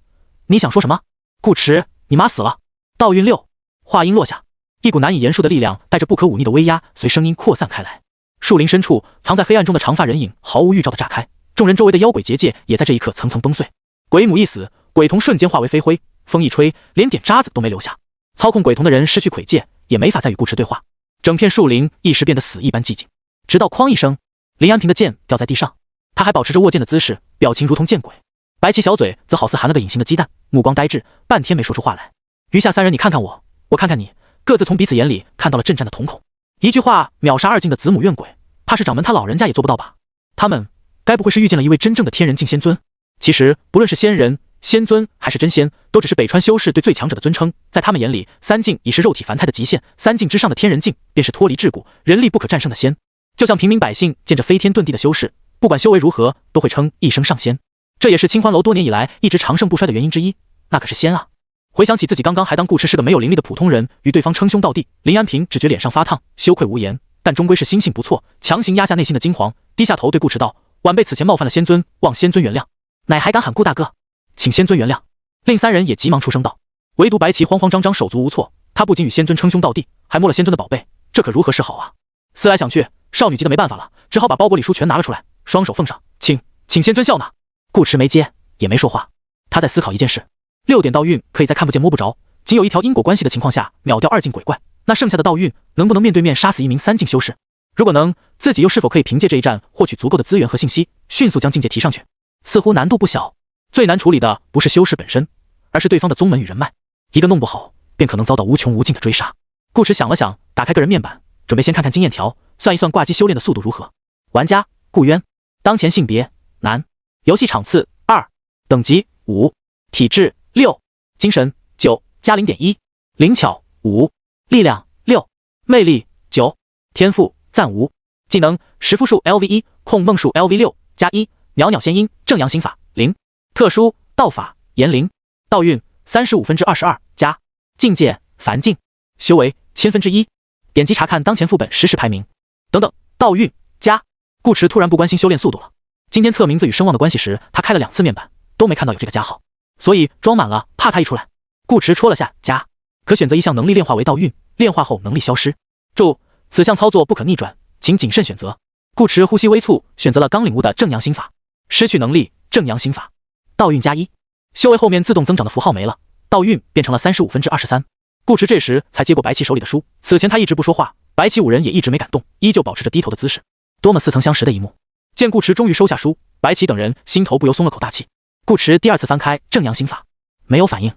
你想说什么？顾池，你妈死了。道运6。话音落下，一股难以言述的力量带着不可忤逆的威压，随声音扩散开来。树林深处，藏在黑暗中的长发人影毫无预兆地炸开，众人周围的妖鬼结界也在这一刻层层崩碎。鬼母一死，鬼童瞬间化为飞灰，风一吹，连点渣子都没留下。操控鬼童的人失去魁界，也没法再与顾池对话。整片树林一时变得死一般寂静，直到哐一声，林安平的剑掉在地上，他还保持着握剑的姿势，表情如同见鬼。白旗小嘴则好似含了个隐形的鸡蛋，目光呆滞，半天没说出话来。余下3人，你看看我，我看看你，各自从彼此眼里看到了震战的瞳孔。一句话秒杀2境的子母怨鬼，怕是掌门他老人家也做不到吧？他们该不会是遇见了一位真正的天人境仙尊？其实不论是仙人、仙尊还是真仙，都只是北川修士对最强者的尊称，在他们眼里，3境已是肉体凡胎的极限，3境之上的天人境便是脱离桎梏、人力不可战胜的仙。就像平民百姓见着飞天遁地的修士，不管修为如何，都会称一声上仙。这也是清欢楼多年以来一直长盛不衰的原因之一，那可是仙啊！回想起自己刚刚还当顾池是个没有灵力的普通人，与对方称兄道弟，林安平只觉脸上发烫，羞愧无言，但终归是心性不错，强行压下内心的惊惶，低下头对顾池道：“晚辈此前冒犯了仙尊，望仙尊原谅。”乃还敢喊顾大哥，请仙尊原谅。另三人也急忙出声道。唯独白起慌慌张张，手足无措。他不仅与仙尊称兄道弟，还摸了仙尊的宝贝，这可如何是好啊？思来想去，少女急得没办法了，只好把包裹里书全拿了出来，双手奉上，请仙尊笑纳。顾迟没接，也没说话。他在思考一件事：6点道运可以在看不见摸不着，仅有一条因果关系的情况下秒掉2境鬼怪，那剩下的道运能不能面对面杀死一名3境修士？如果能，自己又是否可以凭借这一战获取足够的资源和信息，迅速将境界提上去？似乎难度不小。最难处理的不是修士本身，而是对方的宗门与人脉，一个弄不好，便可能遭到无穷无尽的追杀。顾迟想了想，打开个人面板，准备先看看经验条，算一算挂机修炼的速度如何。玩家顾渊，当前性别男，游戏场次2，等级5，体质6，精神9加 0.1， 灵巧5，力量6，魅力9，天赋暂无，技能食肤术 LV1， 控梦术 LV6 加1，袅袅仙音正阳心法0，特殊道法炎灵，道运35%/22加，境界凡境，修为1/1000。点击查看当前副本实时排名。等等，道运加。顾迟突然不关心修炼速度了。今天测名字与声望的关系时，他开了2次面板，都没看到有这个加号，所以装满了，怕他一出来。顾迟戳了下加，可选择一项能力炼化为道运，炼化后能力消失。注：此项操作不可逆转，请谨慎选择。顾迟呼吸微蹙，选择了刚领悟的正阳心法。失去能力，正阳心法，道运加1。修为后面自动增长的符号没了，道运变成了35%/23。顾迟这时才接过白起手里的书，此前他一直不说话，白起5人也一直没敢动，依旧保持着低头的姿势。多么似曾相识的一幕！见顾迟终于收下书，白起等人心头不由松了口大气。顾迟第2次翻开正阳心法，没有反应，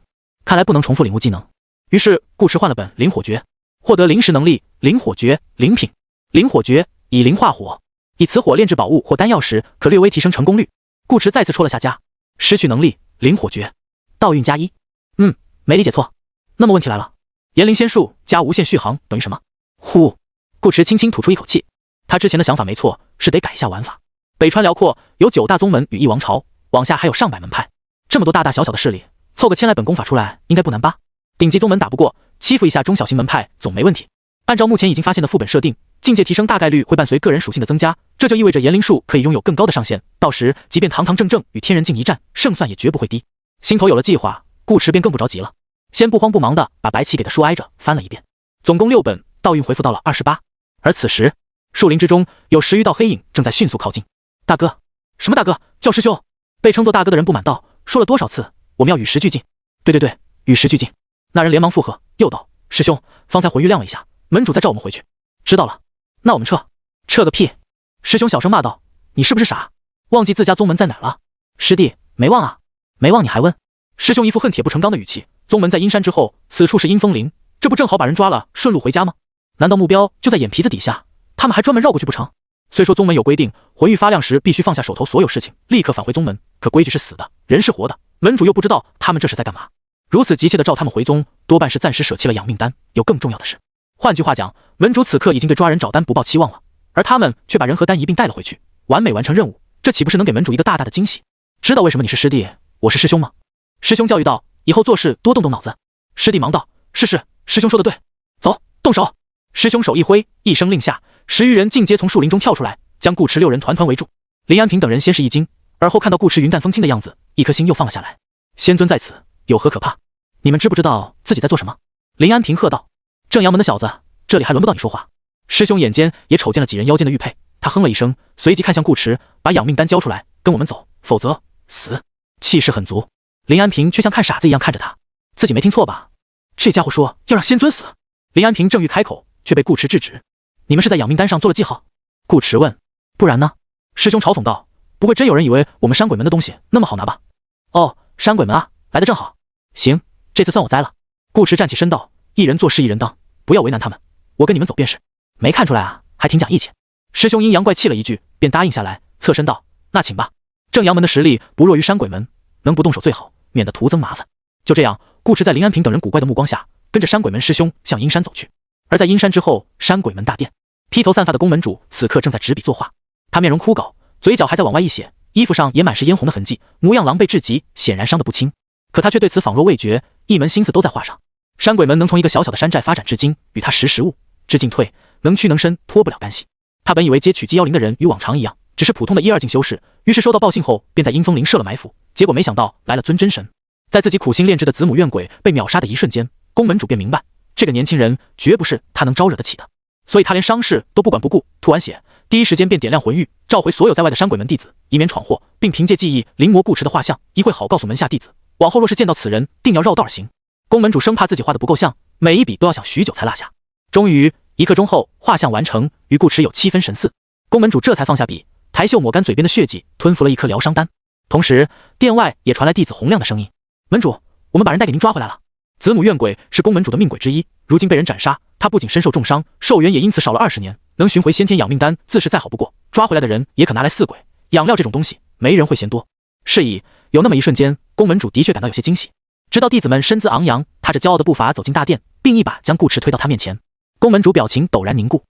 看来不能重复领悟技能。于是顾迟换了本灵火诀，获得灵石能力灵火诀灵品。灵火诀以灵化火，以此火炼制宝物或丹药时，可略微提升成功率。顾迟再次戳了下加。失去能力灵火诀，道运加1。没理解错。那么问题来了，炎灵仙术加无限续航等于什么？呼，顾迟轻轻吐出一口气。他之前的想法没错，是得改一下玩法。北川辽阔，有9大宗门与1王朝，往下还有上百门派，这么多大大小小的势力，凑个1000来本功法出来应该不难吧？顶级宗门打不过，欺负一下中小型门派总没问题。按照目前已经发现的副本设定，境界提升大概率会伴随个人属性的增加，这就意味着炎灵术可以拥有更高的上限，到时即便堂堂正正与天人境一战，胜算也绝不会低。心头有了计划，顾迟便更不着急了，先不慌不忙的把白起给的书挨着翻了一遍，总共6本，道运回复到了28。而此时树林之中有10余道黑影正在迅速靠近。大哥，什么大哥，叫师兄。被称作大哥的人不满道，说了多少次我们要与时俱进。对，与时俱进。那人连忙附和，又道，师兄，方才魂玉亮了一下，门主在召我们回去。知道了，那我们撤。撤个屁！师兄小声骂道，你是不是傻，忘记自家宗门在哪了？师弟，没忘啊。没忘你还问？师兄一副恨铁不成钢的语气，宗门在阴山之后，此处是阴风林，这不正好把人抓了，顺路回家吗？难道目标就在眼皮子底下，他们还专门绕过去不成？虽说宗门有规定，魂玉发亮时必须放下手头所有事情，立刻返回宗门，可规矩是死的，人是活的，门主又不知道他们这是在干嘛。如此急切的召他们回宗，多半是暂时舍弃了养命丹，有更重要的事。换句话讲，门主此刻已经对抓人找丹不抱期望了，而他们却把人和丹一并带了回去，完美完成任务，这岂不是能给门主一个大大的惊喜？知道为什么你是师弟，我是师兄吗？师兄教育道，以后做事多动动脑子。师弟忙道，是，师兄说的对，走，动手。师兄手一挥，一声令下，10余人尽皆从树林中跳出来，将顾迟6人团团围住。林安平等人先是一惊，而后看到顾迟云淡风轻的样子，一颗心又放了下来。仙尊在此，有何可怕？你们知不知道自己在做什么？林安平喝道。正阳门的小子，这里还轮不到你说话。师兄眼尖也瞅见了几人腰间的玉佩，他哼了一声，随即看向顾迟，把养命丹交出来，跟我们走，否则死。气势很足。林安平却像看傻子一样看着他，自己没听错吧？这家伙说要让仙尊死。林安平正欲开口，却被顾迟制止。你们是在养命丹上做了记号？顾迟问。不然呢？师兄嘲讽道。不会真有人以为我们山鬼门的东西那么好拿吧？哦，山鬼门啊，来得正好。行，这次算我栽了。顾迟站起身道，一人做事一人当，不要为难他们，我跟你们走便是。没看出来啊，还挺讲义气。师兄阴阳怪气了一句，便答应下来，侧身道，那请吧。正阳门的实力不弱于山鬼门，能不动手最好，免得徒增麻烦。就这样，顾迟在林安平等人古怪的目光下，跟着山鬼门师兄向阴山走去。而在阴山之后，山鬼门大殿，披头散发的宫门主此刻正在执笔作画，他面容枯槁，嘴角还在往外溢血，衣服上也满是嫣红的痕迹，模样狼狈至极，显然伤得不轻。可他却对此仿若未觉，一门心思都在画上。山鬼门能从一个小小的山寨发展至今，与他识时务，知进退，能屈能伸，脱不了干系。他本以为接取鸡妖灵的人与往常一样，只是普通的1、2境修士，于是收到报信后，便在阴风林设了埋伏。结果没想到来了尊真神。在在自己苦心炼制的子母怨鬼被秒杀的一瞬间，宫门主便明白，这个年轻人绝不是他能招惹得起的，所以他连伤势都不管不顾，吐完血，第一时间便点亮魂玉，召回所有在外的山鬼们弟子，以免闯祸，并凭借记忆临摹顾池的画像，一会好告诉门下弟子，往后若是见到此人，定要绕道而行。宫门主生怕自己画的不够像，每一笔都要想许久才落下。终于1刻钟后，画像完成，与顾池有7分神似。宫门主这才放下笔，抬袖抹干嘴边的血迹，吞服了一颗疗伤丹。同时，殿外也传来弟子洪亮的声音：“门主，我们把人带给您抓回来了。”子母怨鬼是宫门主的命鬼之一，如今被人斩杀，他不仅身受重伤，寿元也因此少了20年。能寻回先天养命丹，自是再好不过。抓回来的人也可拿来饲鬼、养料这种东西，没人会嫌多。是以，有那么一瞬间，宫门主的确感到有些惊喜。直到弟子们身姿昂扬，踏着骄傲的步伐走进大殿，并一把将顾池推到他面前，宫门主表情陡然凝固。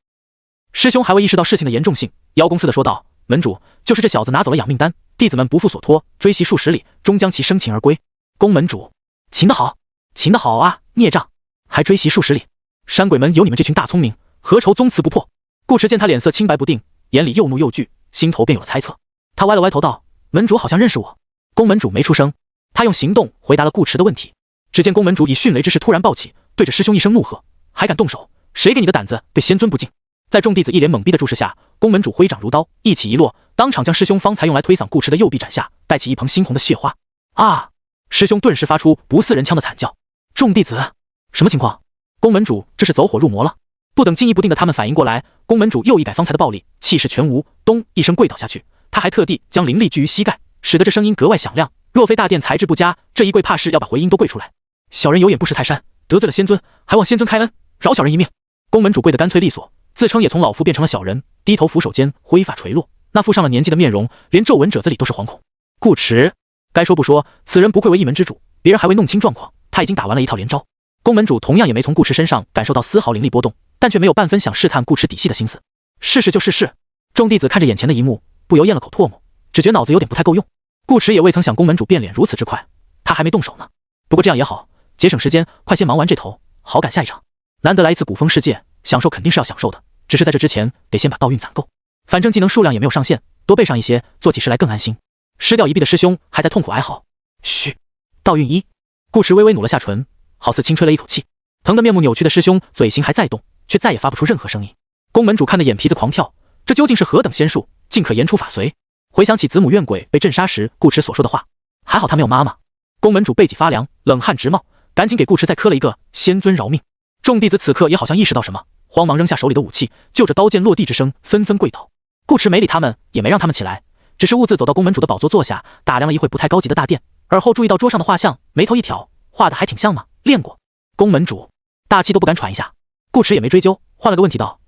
师兄还未意识到事情的严重性，邀功似的说道：“门主，就是这小子拿走了养命丹，弟子们不负所托，追袭数十里，终将其生擒而归。”宫门主，擒得好，擒得好啊！孽障，还追袭数十里，山鬼们有你们这群大聪明，何愁宗祠不破？顾池见他脸色清白不定，眼里又怒又惧，心头便有了猜测。他歪了歪头道：“门主好像认识我。”宫门主没出声，他用行动回答了顾池的问题。只见宫门主以迅雷之势突然暴起，对着师兄一声怒喝：“还敢动手？谁给你的胆子对仙尊不敬？”在众弟子一脸懵逼的注视下，宫门主挥掌如刀，一起一落，当场将师兄方才用来推搡顾池的右臂斩下，带起一蓬猩红的血花。啊！师兄顿时发出不似人腔的惨叫。众弟子，什么情况？宫门主这是走火入魔了。不等惊疑不定的他们反应过来，宫门主又一改方才的暴力，气势全无，咚一声跪倒下去。他还特地将灵力聚于膝盖，使得这声音格外响亮。若非大殿材质不佳，这一跪怕是要把回音都跪出来。小人有眼不识泰山，得罪了仙尊，还望仙尊开恩，饶小人一命。宫门主跪得干脆利索，自称也从老夫变成了小人，低头俯首间，灰发垂落，那副上了年纪的面容，连皱纹褶子里都是惶恐。顾池，该说不说，此人不愧为一门之主，别人还未弄清状况，他已经打完了一套连招。宫门主同样也没从顾池身上感受到丝毫灵力波动，但却没有半分想试探顾池底细的心思。试试就是试。众弟子看着眼前的一幕，不由咽了口唾沫，只觉脑子有点不太够用。顾池也未曾想宫门主变脸如此之快，他还没动手呢。不过这样也好，节省时间，快先忙完这头，好赶下一场。难得来一次古风世界，享受肯定是要享受的，只是在这之前得先把道运攒够。反正技能数量也没有上限，多备上一些，做起事来更安心。失掉一臂的师兄还在痛苦哀嚎。嘘，道运1。顾池微微努了下唇，好似轻吹了一口气。疼得面目扭曲的师兄嘴型还在动，却再也发不出任何声音。宫门主看得眼皮子狂跳，这究竟是何等仙术，竟可言出法随？回想起子母怨鬼被镇杀时顾池所说的话，还好他没有妈妈。宫门主背脊发凉，冷汗直冒，赶紧给顾池再磕了一个仙尊饶命。众弟子此刻也好像意识到什么，慌忙扔下手里的武器，就着刀剑落地之声纷纷跪倒。顾池没理他们，也没让他们起来，只是兀自走到宫门主的宝座坐下，打量了一会不太高级的大殿，而后注意到桌上的画像，眉头一挑，画的还挺像嘛，练过。宫门主大气都不敢喘一下。顾池也没追究，换了个问题道：“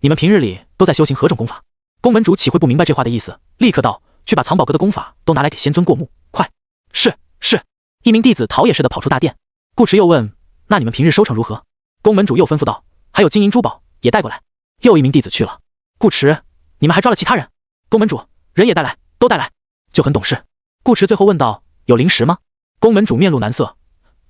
你们平日里都在修行何种功法？”宫门主岂会不明白这话的意思，立刻道：“去把藏宝阁的功法都拿来给仙尊过目，快！”是。一名弟子逃也似的跑出大殿。顾池又问：“那你们平日收成如何？”宫门主又吩咐道：“还有金银珠宝也带过来。”又一名弟子去了。顾池，你们还抓了其他人？宫门主，人也带来，都带来，就很懂事。顾池最后问道：“有灵石吗？”宫门主面露难色：“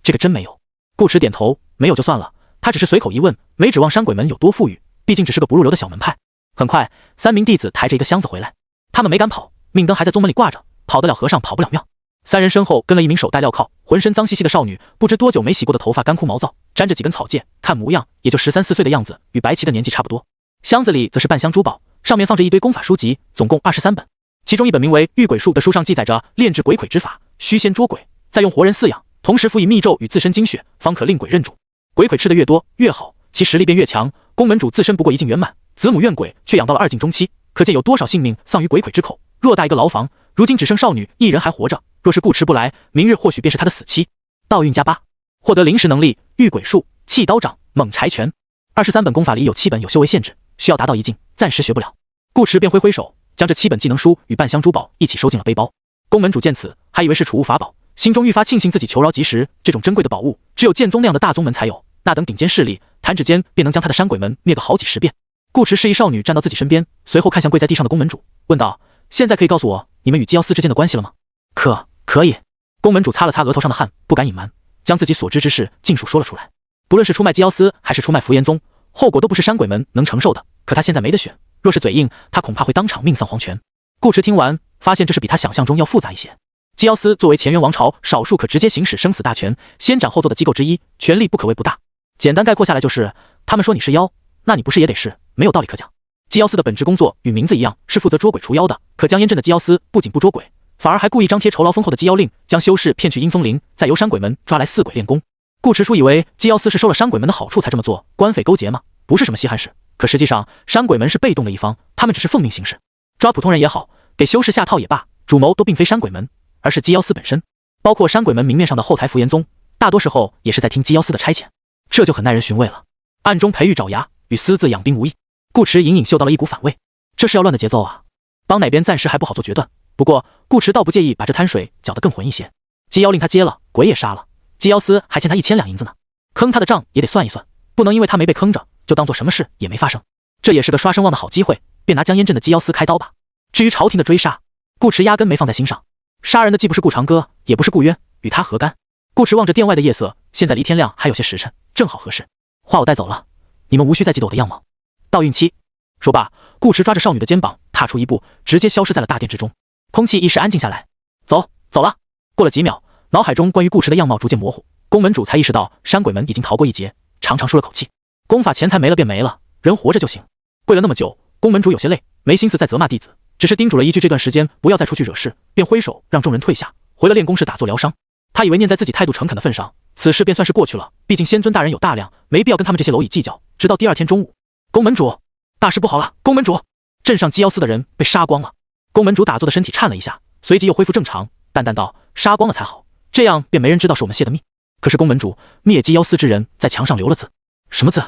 这个真没有。”顾池点头：“没有就算了，他只是随口一问，没指望山鬼们有多富裕，毕竟只是个不入流的小门派。”很快，3名弟子抬着一个箱子回来，他们没敢跑，命灯还在宗门里挂着，跑得了和尚跑不了庙。3人身后跟了一名手戴镣铐、浑身脏兮兮的少女，不知多久没洗过的头发干枯毛躁，沾着几根草芥，看模样也就13、14岁的样子，与白棋的年纪差不多。箱子里则是半箱珠宝，上面放着一堆功法书籍，总共23本。其中一本名为《御鬼术》的书上记载着炼制鬼魁之法，须先捉鬼，再用活人饲养，同时辅以密咒与自身精血，方可令鬼认主。鬼魁吃得越多越好，其实力便越强。宫门主自身不过1境圆满，子母怨鬼却养到了2境中期，可见有多少性命丧于鬼魁之口。偌大一个牢房，如今只剩少女一人还活着，若是顾池不来，明日或许便是他的死期。道运+8，获得灵石能力、御鬼术、气刀掌、猛柴拳。23本功法里有7本有修为限制，需要达到1境，暂时学不了。顾池便挥挥手，将这7本技能书与半箱珠宝一起收进了背包。宫门主见此，还以为是储物法宝，心中愈发庆幸自己求饶及时。这种珍贵的宝物，只有剑宗那样的大宗门才有，那等顶尖势力，弹指间便能将他的山鬼们灭个好几十遍。顾池示意少女站到自己身边，随后看向跪在地上的宫门主，问道：“现在可以告诉我你们与姬瑶司之间的关系了吗？”可以。宫门主擦了擦额头上的汗，不敢隐瞒，将自己所知之事尽数说了出来。不论是出卖姬瑶司，还是出卖福岩宗，后果都不是山鬼们能承受的。可他现在没得选，若是嘴硬，他恐怕会当场命丧黄泉。顾池听完，发现这事比他想象中要复杂一些。基妖司作为乾元王朝少数可直接行使生死大权、先斩后奏的机构之一，权力不可谓不大。简单概括下来就是，他们说你是妖，那你不是也得是，没有道理可讲。基妖司的本职工作与名字一样，是负责捉鬼除妖的。可江烟镇的基妖司不仅不捉鬼，反而还故意张贴酬劳丰厚的基妖令，将修士骗去阴风林，再由山鬼们抓来饲鬼练功。顾迟初以为基妖司是收了山鬼们的好处才这么做，官匪勾结嘛，不是什么稀罕事。可实际上，山鬼们是被动的一方，他们只是奉命行事，抓普通人也好，给修士下套也罢，主谋都并非山鬼们，而是基妖司本身。包括山鬼们明面上的后台福岩宗，大多时候也是在听基妖司的差遣，这就很耐人寻味了。暗中培育爪牙，与私自养兵无异。顾迟隐隐嗅到了一股反胃，这是要乱的节奏啊！帮哪边暂时还不好做决断，不过顾迟倒不介意把这滩水搅得更浑一些。基妖令他接了，鬼也杀了，基妖司还欠他1000两银子呢，坑他的账也得算一算，不能因为他没被坑着，就当做什么事也没发生。这也是个刷声望的好机会，便拿江烟镇的基妖司开刀吧。至于朝廷的追杀，顾迟压根没放在心上，杀人的既不是顾长歌，也不是顾渊，与他何干？顾迟望着殿外的夜色，现在离天亮还有些时辰，正好合适。话我带走了，你们无需再记得我的样貌。到孕期。说罢，顾迟抓着少女的肩膀，踏出一步，直接消失在了大殿之中。空气一时安静下来。走了。过了几秒，脑海中关于顾迟的样貌逐渐模糊，宫门主才意识到山鬼们已经逃过一劫，长长舒了口气。功法钱财没了便没了，人活着就行。跪了那么久，宫门主有些累，没心思再责骂弟子，只是叮嘱了一句这段时间不要再出去惹事，便挥手让众人退下，回了练功室打坐疗伤。他以为念在自己态度诚恳的份上，此事便算是过去了，毕竟仙尊大人有大量，没必要跟他们这些蝼蚁计较。直到第二天中午，宫门主，大事不好了！宫门主，镇上基妖司的人被杀光了。宫门主打坐的身体颤了一下，随即又恢复正常，淡淡道：杀光了才好，这样便没人知道是我们泄的密。可是宫门主，灭基妖司之人在墙上留了字。什么字？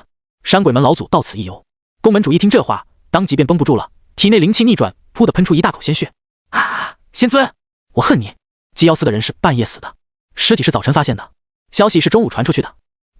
山鬼门老祖到此一游。宫门主一听这话，当即便绷不住了，体内灵气逆转，噗的喷出一大口鲜血。啊！仙尊，我恨你！基妖司的人是半夜死的，尸体是早晨发现的，消息是中午传出去的，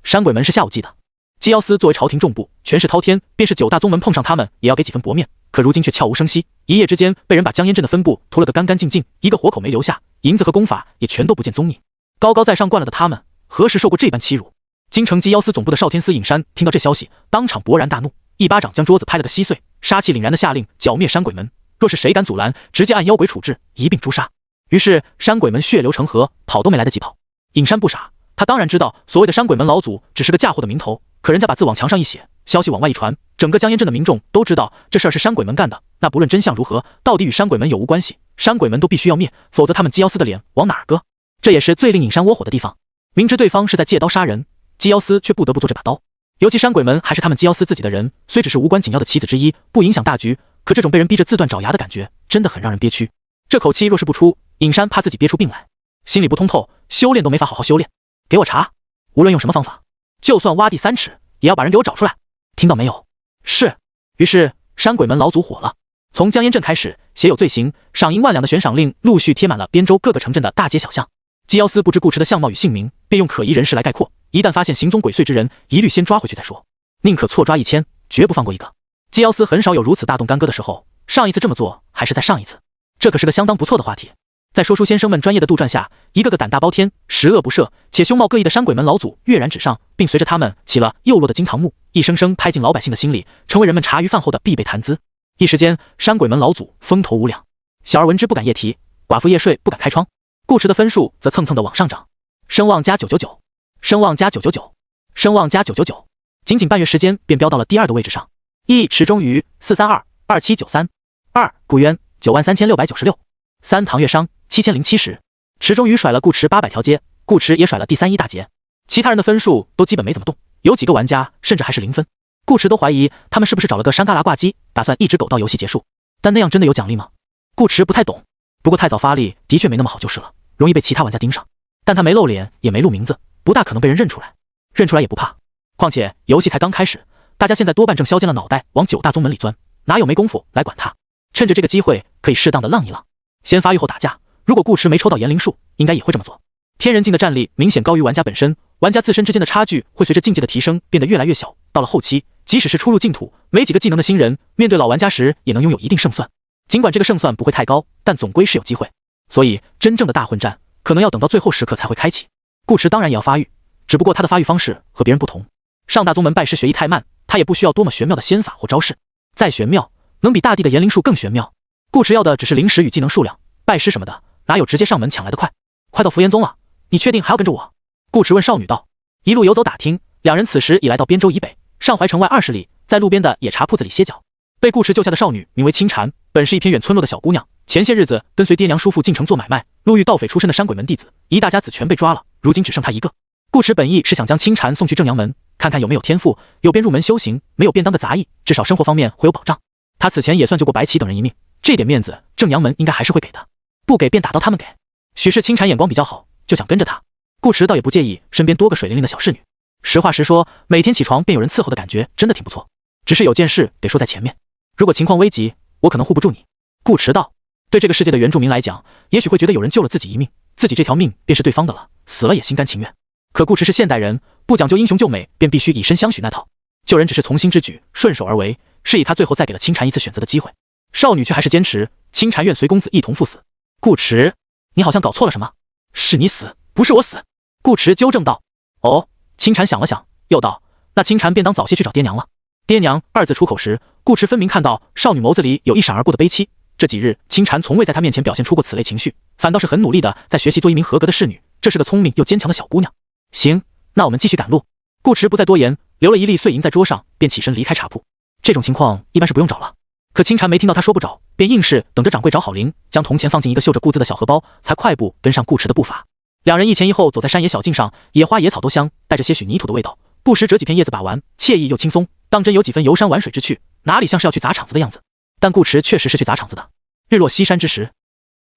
山鬼门是下午寄的。基妖司作为朝廷重部，权势滔天，便是9大宗门碰上他们也要给几分薄面，可如今却悄无声息，一夜之间被人把江烟镇的分部拖了个干干净净，一个活口没留下，银子和功法也全都不见踪影。高高在上惯了的他们，何时受过这般欺辱？京城基妖司总部的少天司尹山听到这消息，当场勃然大怒，一巴掌将桌子拍了个稀碎，杀气凛然的下令剿灭山鬼门，若是谁敢阻拦，直接按妖鬼处置，一并诛杀。于是山鬼门血流成河，跑都没来得及跑。尹山不傻，他当然知道所谓的山鬼门老祖只是个嫁祸的名头，可人家把字往墙上一写，消息往外一传，整个江烟镇的民众都知道这事儿是山鬼门干的，那不论真相如何，到底与山鬼门有无关系，山鬼门都必须要灭，否则他们基妖司的脸往哪儿搁？这也是最令尹山窝火的地方，明知对方是在借刀杀人，基妖司却不得不做这把刀。尤其山鬼门还是他们基妖司自己的人，虽只是无关紧要的棋子之一，不影响大局，可这种被人逼着自断爪牙的感觉，真的很让人憋屈。这口气若是不出，尹山怕自己憋出病来，心里不通透，修炼都没法好好修炼。给我查，无论用什么方法，就算挖地3尺，也要把人给我找出来，听到没有？是。于是山鬼门老祖火了，从江烟镇开始，写有罪行，赏银1万两的悬赏令陆续贴满了边州各个城镇的大街小巷。基妖司不知顾迟的相貌与姓名，便用可疑人士来概括，一旦发现行踪鬼祟之人，一律先抓回去再说，宁可错抓1000，绝不放过一个。基妖司很少有如此大动干戈的时候，上一次这么做还是在上一次，这可是个相当不错的话题。在说书先生们专业的杜撰下，一个个胆大包天、十恶不赦且凶貌各异的山鬼门老祖跃然纸上，并随着他们起了又落的金堂木，一声声拍进老百姓的心里，成为人们茶余饭后的必备谈资。一时间，山鬼门老祖风头无两，小儿闻之不敢夜啼，寡妇夜睡不敢开窗。顾迟的分数则蹭蹭的往上涨，声望加999，声望加999，声望加999，仅仅半月时间便飙到了第2的位置上。1池中鱼4322793，2顾渊93696，3唐月商7070。池中鱼甩了顾迟800条街，顾迟也甩了第3一大截，其他人的分数都基本没怎么动，有几个玩家甚至还是0分。顾迟都怀疑他们是不是找了个山旮旯挂机，打算一直苟到游戏结束，但那样真的有奖励吗？顾迟不太懂，不过太早发力的确没那么好就是了，容易被其他玩家盯上。但他没露脸也没露名字，不大可能被人认出来，认出来也不怕。况且游戏才刚开始，大家现在多半正削尖了脑袋往9大宗门里钻，哪有没功夫来管他？趁着这个机会可以适当的浪一浪，先发育后打架。如果顾迟没抽到炎灵术，应该也会这么做。天人境的战力明显高于玩家本身，玩家自身之间的差距会随着境界的提升变得越来越小，到了后期，即使是初入净土没几个技能的新人，面对老玩家时也能拥有一定胜算。尽管这个胜算不会太高，但总归是有机会。所以真正的大混战可能要等到最后时刻才会开启。顾迟当然也要发育，只不过他的发育方式和别人不同。上大宗门拜师学艺太慢，他也不需要多么玄妙的仙法或招式，再玄妙能比大帝的炎灵术更玄妙。顾迟要的只是灵石与技能数量，拜师什么的哪有直接上门抢来的快？快到福延宗了，你确定还要跟着我？顾驰问少女道。一路游走打听，两人此时已来到边州以北，上淮城外20里，在路边的野茶铺子里歇脚。被顾驰救下的少女名为青蝉，本是一偏远村落的小姑娘，前些日子跟随爹娘叔父进城做买卖，路遇盗匪出身的山鬼门弟子，一大家子全被抓了，如今只剩她一个。顾驰本意是想将青蝉送去正阳门，看看有没有天赋，有便入门修行，没有便当个杂役，至少生活方面会有保障。他此前也算救过白起等人一命，这点面子正阳门应该还是会给的，不给便打到他们给。许是青蝉眼光比较好，就想跟着他。顾驰倒也不介意身边多个水灵灵的小侍女，实话实说，每天起床便有人伺候的感觉真的挺不错。只是有件事得说在前面，如果情况危急，我可能护不住你。顾驰道。对这个世界的原住民来讲，也许会觉得有人救了自己一命，自己这条命便是对方的了，死了也心甘情愿。可顾驰是现代人，不讲究英雄救美，便必须以身相许那套。救人只是从心之举，顺手而为，是以他最后再给了青蝉一次选择的机会。少女却还是坚持，青蝉愿随公子一同赴死。顾驰，你好像搞错了什么？是你死，不是我死。顾驰纠正道。哦，青蝉想了想，又道，那青蝉便当早些去找爹娘了。爹娘二字出口时，顾驰分明看到少女眸子里有一闪而过的悲戚。这几日，青蝉从未在他面前表现出过此类情绪，反倒是很努力的在学习做一名合格的侍女。这是个聪明又坚强的小姑娘。行，那我们继续赶路。顾驰不再多言，留了一粒碎银在桌上，便起身离开茶铺。这种情况一般是不用找了。可青蝉没听到他说不找，便硬是等着掌柜找好铃，将铜钱放进一个绣着顾字的小荷包，才快步跟上顾驰的步伐。两人一前一后走在山野小径上，野花野草都香，带着些许泥土的味道，不时折几片叶子把玩，惬意又轻松，当真有几分游山玩水之趣，哪里像是要去砸场子的样子。但顾驰确实是去砸场子的。日落西山之时，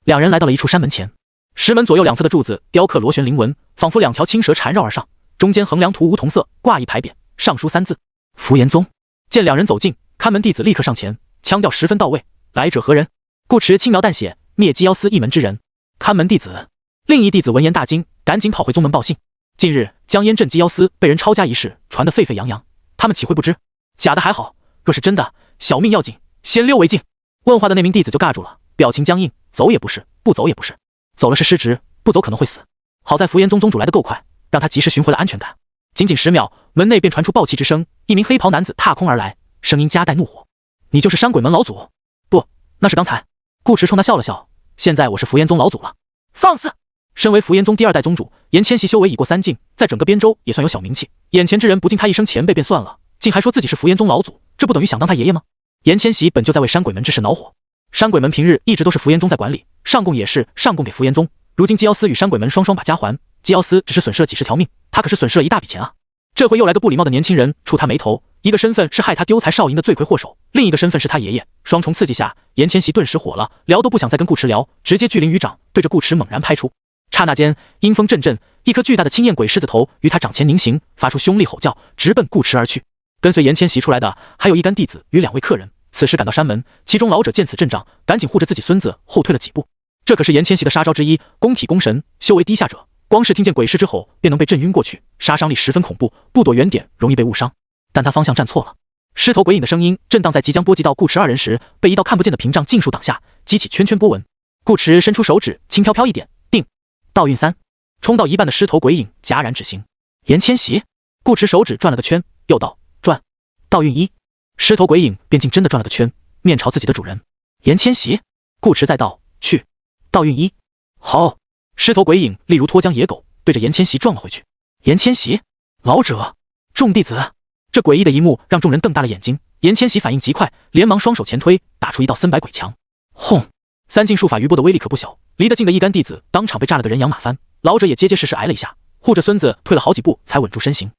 两人来到了一处山门前，石门左右两侧的柱子雕刻螺旋灵纹，仿佛两条青蛇缠绕而上，中间横梁涂梧桐色，挂一牌匾，上书3字：福延宗。见两人走近，看门弟子立刻上前，腔调十分到位：来者何人？顾驰轻描淡写：灭鸡妖司一门之人。看门弟子，另一弟子闻言大惊，赶紧跑回宗门报信。近日江烟镇鸡妖司被人抄家一事传得沸沸扬扬，他们岂会不知？假的还好，若是真的，小命要紧，先溜为敬。问话的那名弟子就尬住了，表情僵硬，走也不是，不走也不是，走了是失职，不走可能会死。好在福延宗宗主来得够快，让他及时寻回了安全感。仅仅10秒，门内便传出暴气之声，一名黑袍男子踏空而来，声音夹带怒火：你就是山鬼门老祖？不，那是刚才。顾驰冲他笑了笑，现在我是福延宗老祖了。放肆！身为福延宗第2代宗主，严千玺修为已过3境，在整个边州也算有小名气，眼前之人不敬他一声前辈便算了，竟还说自己是福延宗老祖，这不等于想当他爷爷吗？严千玺本就在为山鬼门之事恼火，山鬼门平日一直都是福延宗在管理，上贡也是上贡给福延宗，如今鸡妖司与山鬼门双把家还，鸡妖司只是损失了几10条命，他可是损失了一大笔钱啊！这回又来个不礼貌的年轻人触他眉头，一个身份是害他丢财少银的罪魁祸首，另一个身份是他爷爷，双重刺激下，严千玺顿时火了，聊都不想再跟顾驰聊，直接聚灵羽掌对着顾驰猛然拍出。刹那间，阴风阵阵，一颗巨大的青焰鬼狮子头于他掌前凝形，发出凶厉吼叫，直奔顾驰而去。跟随严千玺出来的还有一干弟子与2位客人，此时赶到山门，其中老者见此阵仗，赶紧护着自己孙子后退了几步。这可是严千玺的杀招之一，攻体攻神，修为低下者，光是听见鬼狮之吼便能被震晕过去，杀伤力十分恐怖，不躲远点容易被误伤。但他方向站错了，狮头鬼影的声音震荡在即将波及到顾驰2人时，被一道看不见的屏障尽数挡下，激起圈圈波纹。顾驰伸出手指，轻飘飘一点，定，道运3。冲到一半的狮头鬼影戛然止行。严千玺，顾驰手指转了个圈，又道转，道运1。狮头鬼影便竟真的转了个圈，面朝自己的主人。严千玺，顾驰再道去，道运1。好，狮头鬼影例如脱缰野狗，对着严千玺撞了回去。严千玺，老者，众弟子，这诡异的一幕让众人瞪大了眼睛。严千玺反应极快，连忙双手前推，打出一道森白鬼墙。轰！3境术法余波的威力可不小，离得近的一干弟子当场被炸了个人仰马翻，老者也结结实实挨了一下，护着孙子退了好几步才稳住身形。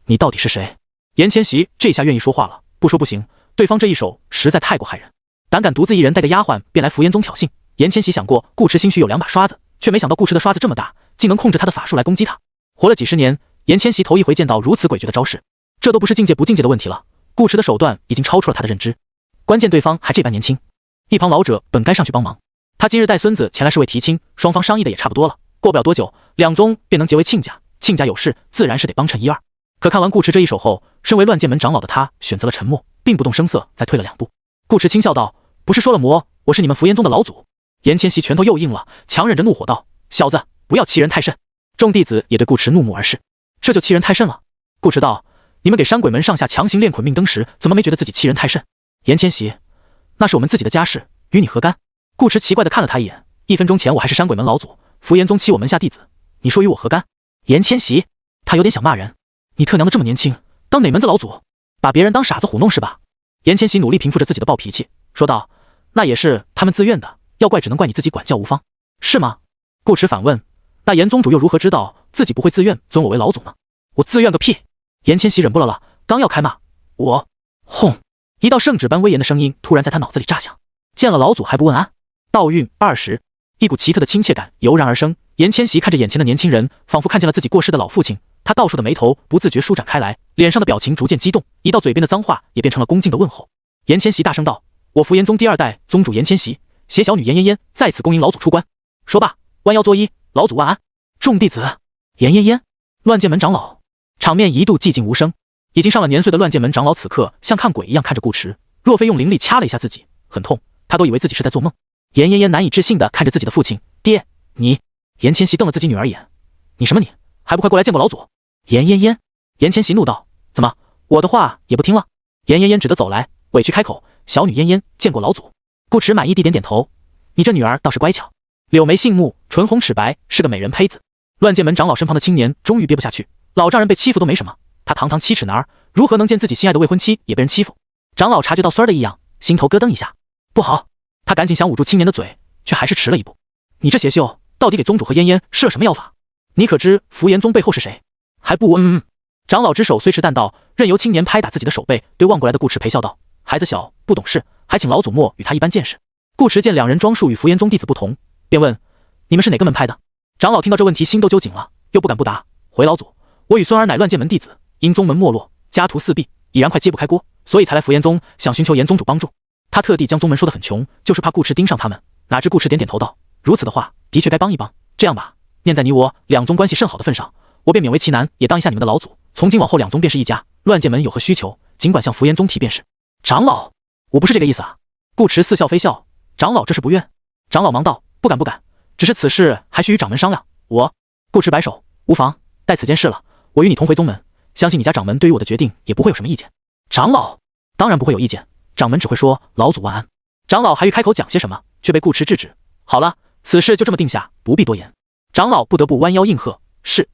你到底是谁？严千玺这下愿意说话了，不说不行，对方这一手实在太过害人，胆敢独自一人带个丫鬟便来福延宗挑衅。严千玺想过顾驰兴许有2把刷子，却没想到顾驰的刷子这么大，竟能控制他的法术来攻击他。活了几10年，严千玺头一回见到如此诡谲的招式，这都不是境界不境界的问题了，顾驰的手段已经超出了他的认知，关键对方还这般年轻。一旁老者本该上去帮忙，他今日带孙子前来是为提亲，双方商议的也差不多了，过不了多久2宗便能结为亲家，亲家有事自然是得帮衬1、2。可看完顾驰这一手后，身为乱剑门长老的他选择了沉默，并不动声色，再退了2步。顾驰轻笑道：不是说了魔，我是你们福延宗的老祖。严千玺拳头又硬了，强忍着怒火道：小子，不要欺人太甚。众弟子也对顾驰怒目而视，这就欺人太甚了。顾驰道：你们给山鬼门上下强行炼捆命灯时，怎么没觉得自己欺人太甚？严千玺，那是我们自己的家事，与你何干？顾驰奇怪地看了他一眼， 1分钟前我还是山鬼门老祖，符炎宗欺我门下弟子，你说与我何干？严千玺，他有点想骂人。你特娘的这么年轻，当哪门子老祖？把别人当傻子糊弄是吧？严千玺努力平复着自己的暴脾气，说道：那也是他们自愿的，要怪只能怪你自己管教无方，是吗？顾迟反问：那严宗主又如何知道自己不会自愿尊我为老祖呢？我自愿个屁！严千玺忍不了，刚要开骂，我轰！一道圣旨般威严的声音突然在他脑子里炸响：见了老祖还不问安？道运20，一股奇特的亲切感油然而生。严千玺看着眼前的年轻人，仿佛看见了自己过世的老父亲，他倒竖的眉头不自觉舒展开来，脸上的表情逐渐激动，一到嘴边的脏话也变成了恭敬的问候。严千玺大声道：我符炎宗第2代宗主严千玺，携小女严嫣嫣在此恭迎老祖出关。说罢弯腰作揖，老祖万安。众弟子，严嫣嫣，乱剑门长老。场面一度寂静无声，已经上了年岁的乱剑门长老此刻像看鬼一样看着顾迟，若非用灵力掐了一下自己，很痛，他都以为自己是在做梦。严嫣嫣难以置信地看着自己的父亲，爹，你……严千玺瞪了自己女儿一眼，你什么你，还不快过来见过老祖？严嫣嫣，严千玺怒道：怎么，我的话也不听了？严嫣嫣只得走来，委屈开口：小女嫣嫣见过老祖。顾迟满意地点点头，你这女儿倒是乖巧，柳眉杏目，唇红齿白，是个美人胚子。乱剑门长老身旁的青年终于憋不下去，老丈人被欺负都没什么，他堂堂7尺男儿，如何能见自己心爱的未婚妻也被人欺负？长老察觉到酸儿的异样，心头咯噔一下，不好！他赶紧想捂住青年的嘴，却还是迟了一步。你这邪秀，到底给宗主和嫣嫣施了什么妖法？你可知符炎宗背后是谁？还不长老之手虽迟但到，任由青年拍打自己的手背，对望过来的顾迟陪笑道：孩子小，不懂事，还请老祖莫与他一般见识。顾迟见两人装束与符炎宗弟子不同，便问：你们是哪个门派的？长老听到这问题，心都揪紧了，又不敢不答，回老祖：我与孙儿乃乱剑门弟子，因宗门没落，家徒四壁，已然快揭不开锅，所以才来符炎宗，想寻求严宗主帮助。他特地将宗门说得很穷，就是怕顾迟盯上他们。哪知顾迟点点头道：如此的话，的确该帮一帮。这样吧，念在你我两宗关系甚好的份上，我便勉为其难，也当一下你们的老祖。从今往后，两宗便是一家，乱剑门有何需求，尽管向符炎宗提便是。长老，我不是这个意思啊。顾迟似笑非笑，长老这是不愿。长老忙道：不敢不敢，只是此事还需与掌门商量。我顾迟摆手：无妨，待此件事了，我与你同回宗门，相信你家掌门对于我的决定也不会有什么意见。长老当然不会有意见，掌门只会说老祖万安。长老还欲开口讲些什么，却被顾迟制止。好了，此事就这么定下，不必多言。长老不得不弯腰应和：是。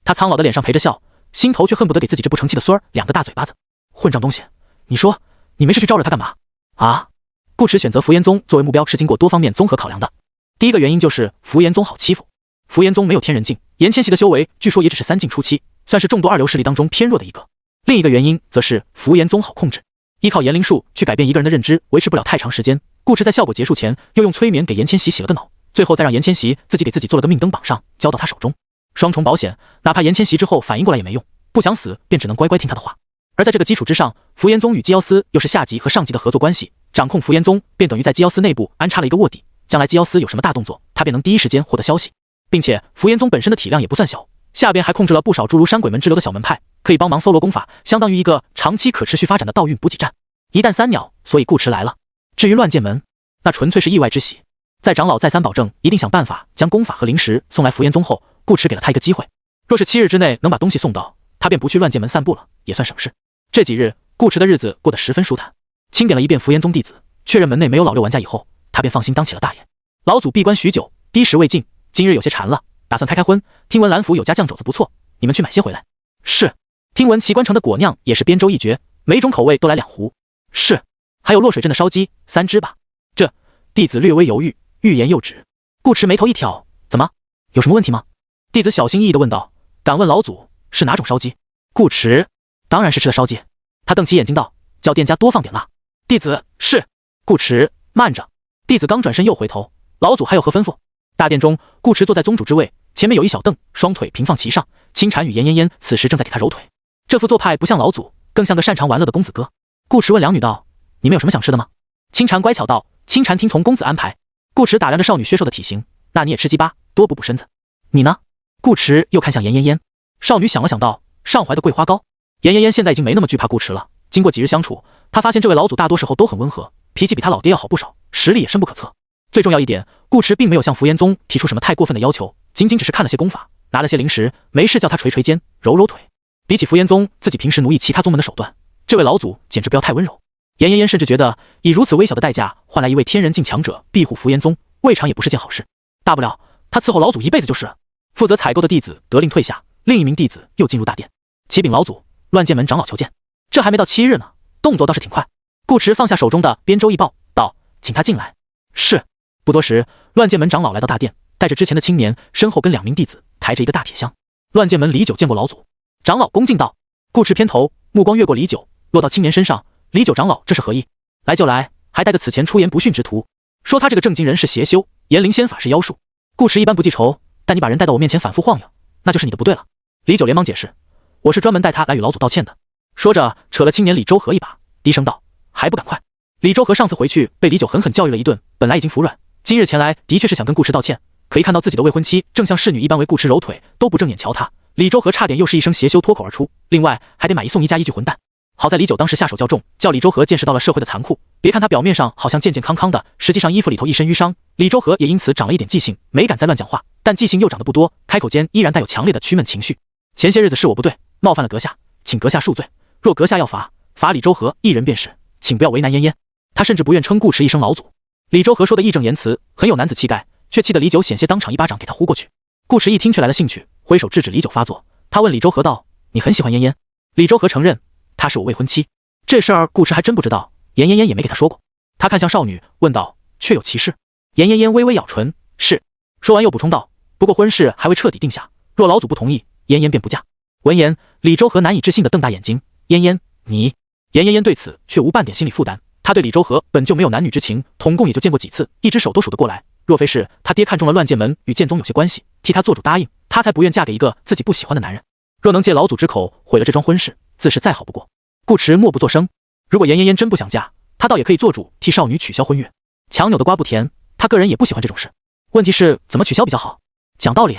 他苍老的脸上陪着笑，心头却恨不得给自己这不成器的孙儿2个大嘴巴子。混账东西，你说你没事去招惹他干嘛啊？顾迟选择符炎宗作为目标是经过多方面综合考量的。第一个原因就是符炎宗好欺负。符炎宗没有天人境，严千玺的修为据说也只是3境初期，算是众多二流势力当中偏弱的一个。另一个原因则是符炎宗好控制，依靠言灵术去改变一个人的认知，维持不了太长时间。顾迟在效果结束前又用催眠给严千玺洗了个脑，最后再让严千玺自己给自己做了个命灯绑上，交到他手中。双重保险，哪怕严千玺之后反应过来也没用，不想死便只能乖乖听他的话。而在这个基础之上，符炎宗与基妖司又是下级和上级的合作关系，掌控符炎宗便等于在基妖司内部安插了一个卧底，将来基妖司有什么大动作，他便能第一时间获得消息。并且符炎宗本身的体量也不算小，下边还控制了不少诸如山鬼门之流的小门派，可以帮忙搜罗功法，相当于一个长期可持续发展的道运补给站。一弹三鸟，所以顾迟来了。至于乱剑门，那纯粹是意外之喜。在长老再三保证一定想办法将功法和灵石送来符炎宗后，顾迟给了他一个机会，若是7日之内能把东西送到，他便不去乱剑门散步了，也算省事。这几日顾迟的日子过得十分舒坦，清点了一遍符炎宗弟子，确认门内没有老六玩家以后，他便放心当起了大爷。老祖闭关许久，滴食未尽，今日有些馋了，打算开荤。听闻兰府有家酱肘子不错，你们去买些回来。是。听闻奇观城的果酿也是边州一绝，每种口味都来2壶。是。还有落水镇的烧鸡3只吧。这弟子略微犹豫，欲言又止。顾迟眉头一挑，怎么，有什么问题吗？弟子小心翼翼地问道。敢问老祖是哪种烧鸡？顾迟当然是吃的烧鸡。他瞪起眼睛道，叫店家多放点辣。弟子是。顾迟慢着。弟子刚转身又回头，老祖还有何吩咐？大殿中，顾迟坐在宗主之位，前面有一小凳，双腿平放其上，青蝉与严嫣嫣此时正在给他揉腿。这副做派不像老祖，更像个擅长玩乐的公子哥。顾迟问两女道，你们有什么想吃的吗？青蝉乖巧道，青蝉听从公子安排。顾迟打量着少女削瘦的体型，那你也吃鸡巴，多补补身子。你呢？顾迟又看向严嫣嫣。少女想了想道，上怀的桂花糕。严嫣嫣现在已经没那么惧怕顾迟了，经过几日相处，她发现这位老祖大多时候都很温和，脾气比他老爹要好不少，实力也深不可测。最重要一点，顾迟并没有向符炎宗提出什么太过分的要求，仅仅只是看了些功法，拿了些零食，没事叫他捶捶肩，揉揉腿。比起符炎宗自己平时奴役其他宗门的手段，这位老祖简直不要太温柔。严嫣嫣甚至觉得以如此微小的代价换来一位天人境强者庇护符炎宗，未尝也不是件好事。大不了他伺候老祖一辈子就是了。负责采购的弟子得令退下，另一名弟子又进入大殿，启禀老祖，乱剑门长老求见。这还没到7日呢，动作倒是挺快。顾驰放下手中的编舟易报，道：“请他进来。”是。不多时，乱剑门长老来到大殿，带着之前的青年，身后跟2名弟子抬着一个大铁箱。乱剑门李九见过老祖。长老恭敬道。顾驰偏头，目光越过李九，落到青年身上。李九长老这是何意？来就来，还带个此前出言不逊之徒，说他这个正经人是邪修，言灵仙法是妖术。顾驰一般不记仇，但你把人带到我面前反复晃悠，那就是你的不对了。李九连忙解释，我是专门带他来与老祖道歉的。说着扯了青年李周和一把，低声道：“还不赶快！”李周和上次回去被李九狠狠教育了一顿，本来已经服软，今日前来的确是想跟顾驰道歉，可一看到自己的未婚妻正像侍女一般为顾驰揉腿，都不正眼瞧他，李周和差点又是一声邪修脱口而出，另外还得买1送1加1句混蛋。好在李九当时下手较重，叫李周和见识到了社会的残酷。别看他表面上好像健健康康的，实际上衣服里头一身淤伤。李周和也因此长了一点记性，没敢再乱讲话，但记性又长得不多，开口间依然带有强烈的屈闷情绪。前些日子是我不对，冒犯了阁下，请阁下恕罪。若阁下要罚李周和一人便是，请不要为难嫣嫣。他甚至不愿称顾驰一声老祖。李周和说的义正言辞，很有男子气概，却气得李九险些当场一巴掌给他呼过去。顾驰一听却来了兴趣，挥手制止李九发作。他问李周和道：“你很喜欢嫣嫣？”李周和承认，她是我未婚妻。这事儿顾驰还真不知道，严嫣嫣也没给他说过。他看向少女，问道：“确有其事？”严嫣嫣微微咬唇，是。说完又补充道：“不过婚事还未彻底定下，若老祖不同意，嫣嫣便不嫁。”闻言，李周和难以置信地瞪大眼睛：“嫣嫣，你？”严嫣嫣对此却无半点心理负担，她对李周和本就没有男女之情，统共也就见过几次，一只手都数得过来。若非是他爹看中了乱剑门与剑宗有些关系，替他做主答应，他才不愿嫁给一个自己不喜欢的男人。若能借老祖之口毁了这桩婚事，自是再好不过。顾驰默不作声。如果严嫣嫣真不想嫁，他倒也可以做主替少女取消婚约。强扭的瓜不甜，他个人也不喜欢这种事。问题是怎么取消比较好？讲道理，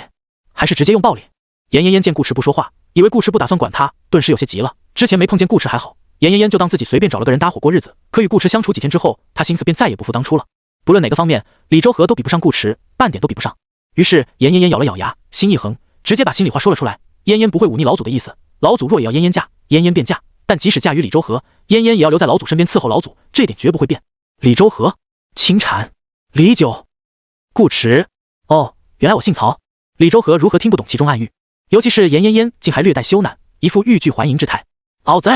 还是直接用暴力？严嫣嫣见顾驰不说话，以为顾驰不打算管他，顿时有些急了。之前没碰见顾驰还好，严嫣嫣就当自己随便找了个人搭伙过日子，可与顾驰相处几天之后，他心思便再也不复当初了。不论哪个方面，李周和都比不上顾驰，半点都比不上。于是严嫣嫣咬了咬牙，心一横，直接把心里话说了出来。嫣嫣不会忤逆老祖的意思，老祖若也要嫣嫣嫁，嫣嫣便嫁。但即使嫁与李周和，嫣嫣也要留在老祖身边伺候老祖，这点绝不会变。李周和、秦禅、李九、顾驰，哦，原来我姓曹。李周和如何听不懂其中暗喻？尤其是严嫣嫣竟还略带羞赧，一副欲拒还迎之态。老贼，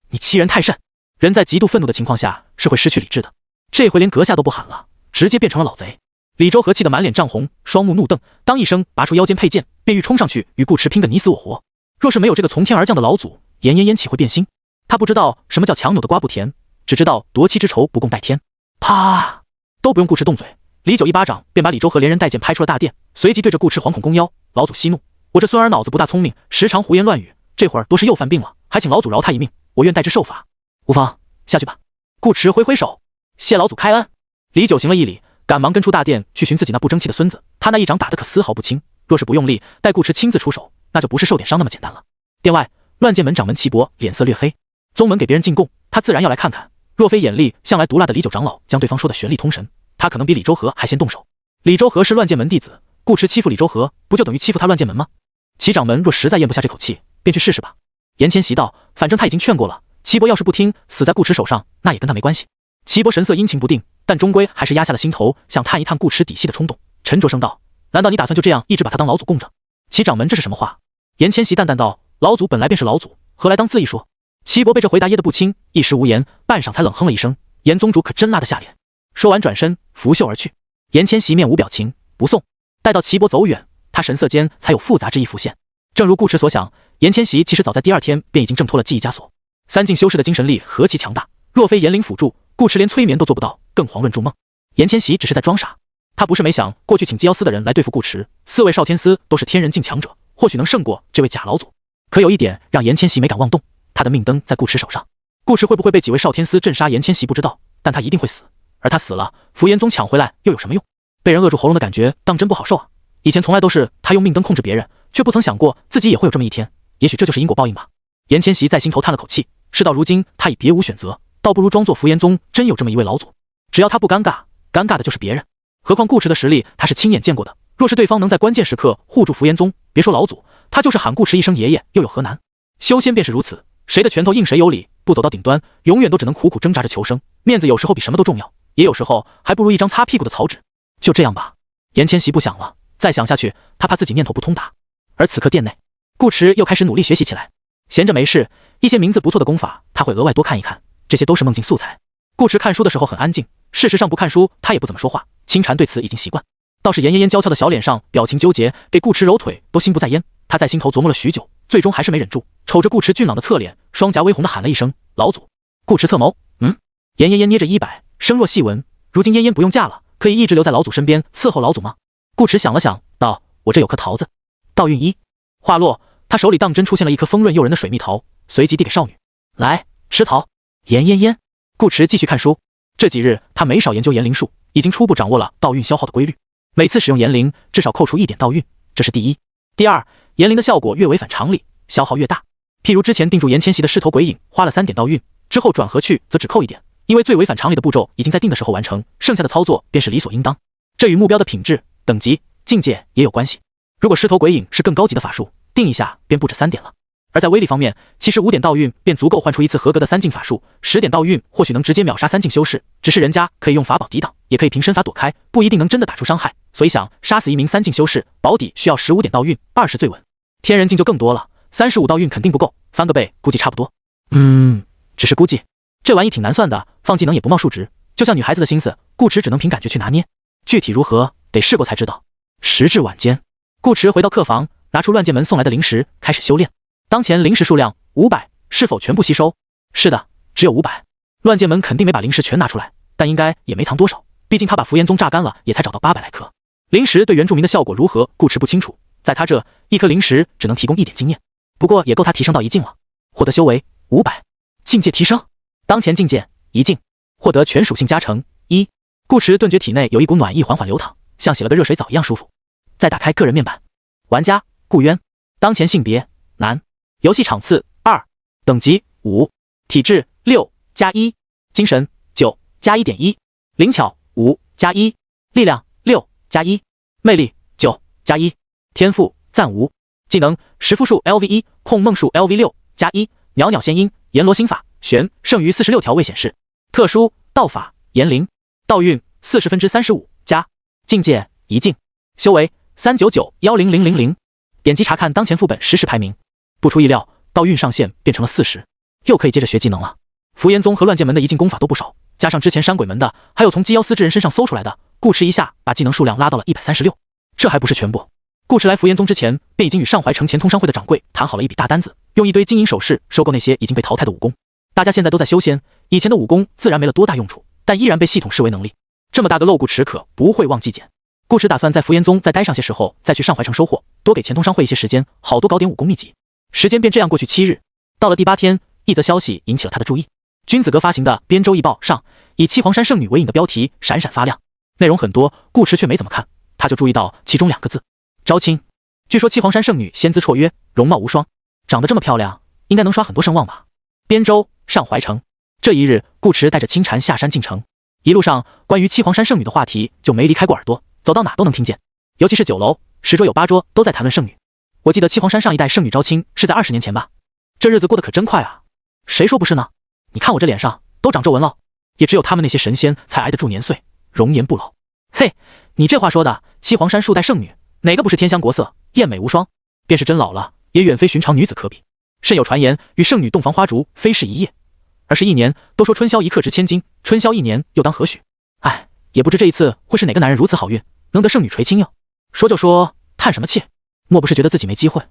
你欺人太甚！人在极度愤怒的情况下是会失去理智的，这回连阁下都不喊了，直接变成了老贼。李周和气得满脸涨红，双目怒瞪，当一声拔出腰间佩剑，便欲冲上去与顾驰拼个你死我活。若是没有这个从天而降的老祖，严嫣嫣岂会变心？他不知道什么叫强扭的瓜不甜，只知道夺妻之仇不共戴天。啪！都不用顾驰动嘴，李九一巴掌便把李周和连人带剑拍出了大殿，随即对着顾驰惶恐弓腰。老祖息怒，我这孙儿脑子不大聪明，时常胡言乱语，这会儿多是又犯病了，还请老祖饶他一命，我愿代之受罚。无妨，下去吧。顾驰挥挥手，谢老祖开恩。李九行了一礼，赶忙跟出大殿去寻自己那不争气的孙子。他那一掌打得可丝毫不轻，若是不用力，待顾驰亲自出手，那就不是受点伤那么简单了。殿外，乱剑门掌门齐伯脸色略黑。宗门给别人进贡，他自然要来看看。若非眼力向来毒辣的李九长老将对方说的玄力通神，他可能比李周和还先动手。李周和是乱剑门弟子，顾驰欺负李周和，不就等于欺负他乱剑门吗？齐掌门若实在咽不下这口气，便去试试吧。严谦习道：“反正他已经劝过了，齐伯要是不听，死在顾驰手上，那也跟他没关系。”齐伯神色阴晴不定，但终归还是压下了心头想探一探顾驰底细的冲动，沉着声道：“难道你打算就这样一直把他当老祖供着？”齐掌门这是什么话？严谦习淡淡道：“老祖本来便是老祖，何来当恣意说？”齐伯被这回答噎得不轻，一时无言，半晌才冷哼了一声：“严宗主可真拉得下脸。”说完转身拂袖而去。严谦习面无表情，不送。待到齐伯走远，他神色间才有复杂之意浮现。正如顾驰所想，严谦习其实早在第2天便已经挣脱了记忆枷锁。三境修士的精神力何其强大，若非严灵辅助，顾驰连催眠都做不到，更遑论筑梦。严谦习只是在装傻，他不是没想过去请祭妖司的人来对付顾驰，4位少天司都是天人境强者，或许能胜过这位假老祖。可有一点让严谦习没敢妄动，他的命灯在顾驰手上。顾驰会不会被几位少天司镇杀，严谦习不知道，但他一定会死。而他死了，符炎宗抢回来又有什么用？被人扼住喉咙的感觉当真不好受啊！以前从来都是他用命灯控制别人，却不曾想过自己也会有这么一天。也许这就是因果报应吧。严谦习在心头叹了口气，事到如今他已别无选择，倒不如装作符炎宗真有这么一位老祖，只要他不尴尬，尴尬的就是别人。何况顾驰的实力他是亲眼见过的，若是对方能在关键时刻护住符炎宗，别说老祖，他就是喊顾驰一声爷爷又有何难？修仙便是如此，谁的拳头硬谁有理，不走到顶端，永远都只能苦苦挣扎着求生。面子有时候比什么都重要，也有时候还不如一张擦屁股的草纸。就这样吧。严千玺不想了，再想下去，他怕自己念头不通达。而此刻店内，顾迟又开始努力学习起来。闲着没事，一些名字不错的功法，他会额外多看一看，这些都是梦境素材。顾迟看书的时候很安静，事实上不看书他也不怎么说话。清禅对此已经习惯，倒是严嫣嫣娇俏的小脸上表情纠结，给顾迟揉腿都心不在焉。他在心头琢磨了许久，最终还是没忍住，瞅着顾迟俊朗的侧脸，双颊微红的喊了一声：“老祖！”顾迟侧眸，严嫣嫣捏着衣摆，声若细纹：“如今嫣嫣不用嫁了，可以一直留在老祖身边伺候老祖吗？”顾迟想了想，道：“我这有颗桃子。”道运1。话落，他手里当真出现了一颗丰润诱人的水蜜桃，随即递给少女：“来，吃桃。”严嫣嫣。顾迟继续看书。这几日他没少研究炎灵术，已经初步掌握了道运消耗的规律。每次使用炎灵，至少扣除1点道运，这是第一。第二，炎灵的效果越违反常理，消耗越大。譬如之前定住严千玺的狮头鬼影，花了3点道运，之后转合去则只扣1点，因为最违反常理的步骤已经在定的时候完成，剩下的操作便是理所应当。这与目标的品质、等级、境界也有关系。如果狮头鬼影是更高级的法术，定一下便不止3点了。而在威力方面，其实5点道运便足够换出一次合格的3境法术，10点道运或许能直接秒杀3境修士，只是人家可以用法宝抵挡，也可以凭身法躲开，不一定能真的打出伤害。所以想杀死一名3境修士，保底需要15点道运，20最稳。天人境就更多了，35道运肯定不够，翻个倍估计差不多。只是估计，这玩意挺难算的，放技能也不冒数值，就像女孩子的心思，顾迟只能凭感觉去拿捏，具体如何得试过才知道。时至晚间，顾迟回到客房，拿出乱剑门送来的灵石，开始修炼。当前灵石数量500，是否全部吸收？是的，只有500。乱剑门肯定没把灵石全拿出来，但应该也没藏多少，毕竟他把符炎宗榨干了，也才找到800来颗。灵石对原住民的效果如何，顾迟不清楚，在他这一颗灵石只能提供1点经验，不过也够他提升到1境了。获得修为500，境界提升。当前境界1境，获得全属性加成1。顾迟顿觉体内有一股暖意缓缓流淌，像洗了个热水澡一样舒服。再打开个人面板，玩家顾渊，当前性别男，游戏场次2，等级5，体质6+1，精神9+1.1，灵巧5+1，力量6+1，魅力9+1，天赋暂无，技能食缚术 LV1，控梦术 LV6+1，袅袅仙音阎罗心法玄剩余46条未显示，特殊道法炎灵，道运35%加，境界1境，修为399100000。点击查看当前副本实时排名，不出意料，道运上限变成了40，又可以接着学技能了。符炎宗和乱剑门的1境功法都不少，加上之前山鬼门的，还有从鸡妖司之人身上搜出来的，顾迟一下把技能数量拉到了136。这还不是全部，顾迟来符炎宗之前便已经与上怀城前通商会的掌柜谈好了一笔大单子，用一堆金银首饰收购那些已经被淘汰的武功。大家现在都在修仙，以前的武功自然没了多大用处，但依然被系统视为能力。这么大个漏，顾迟可不会忘记捡。顾迟打算在符炎宗再待上些时候，再去上怀城收获，多给前通商会一些时间，好多搞点武功秘籍。时间便这样过去7日，到了第8天，一则消息引起了他的注意。君子阁发行的《边州易报》上，以七皇山圣女为引的标题闪闪发亮，内容很多，顾迟却没怎么看，他就注意到其中2个字：招亲。据说七皇山圣女仙姿绰约，容貌无双，长得这么漂亮，应该能刷很多声望吧。边州上怀城，这一日，顾迟带着清禅下山进城，一路上关于七皇山圣女的话题就没离开过耳朵，走到哪都能听见，尤其是酒楼，10桌有8桌都在谈论圣女。我记得七皇山上一代圣女招亲是在20年前吧，这日子过得可真快啊！谁说不是呢？你看我这脸上都长皱纹了，也只有他们那些神仙才挨得住年岁，容颜不老。嘿，你这话说的，七皇山数代圣女哪个不是天香国色，艳美无双？便是真老了，也远非寻常女子可比。甚有传言，与圣女洞房花烛非是一夜，而是1年。都说春宵一刻值千金，春宵1年又当何许？哎，也不知这一次会是哪个男人如此好运，能得圣女垂青哟。说就说，叹什么气？莫不是觉得自己没机会？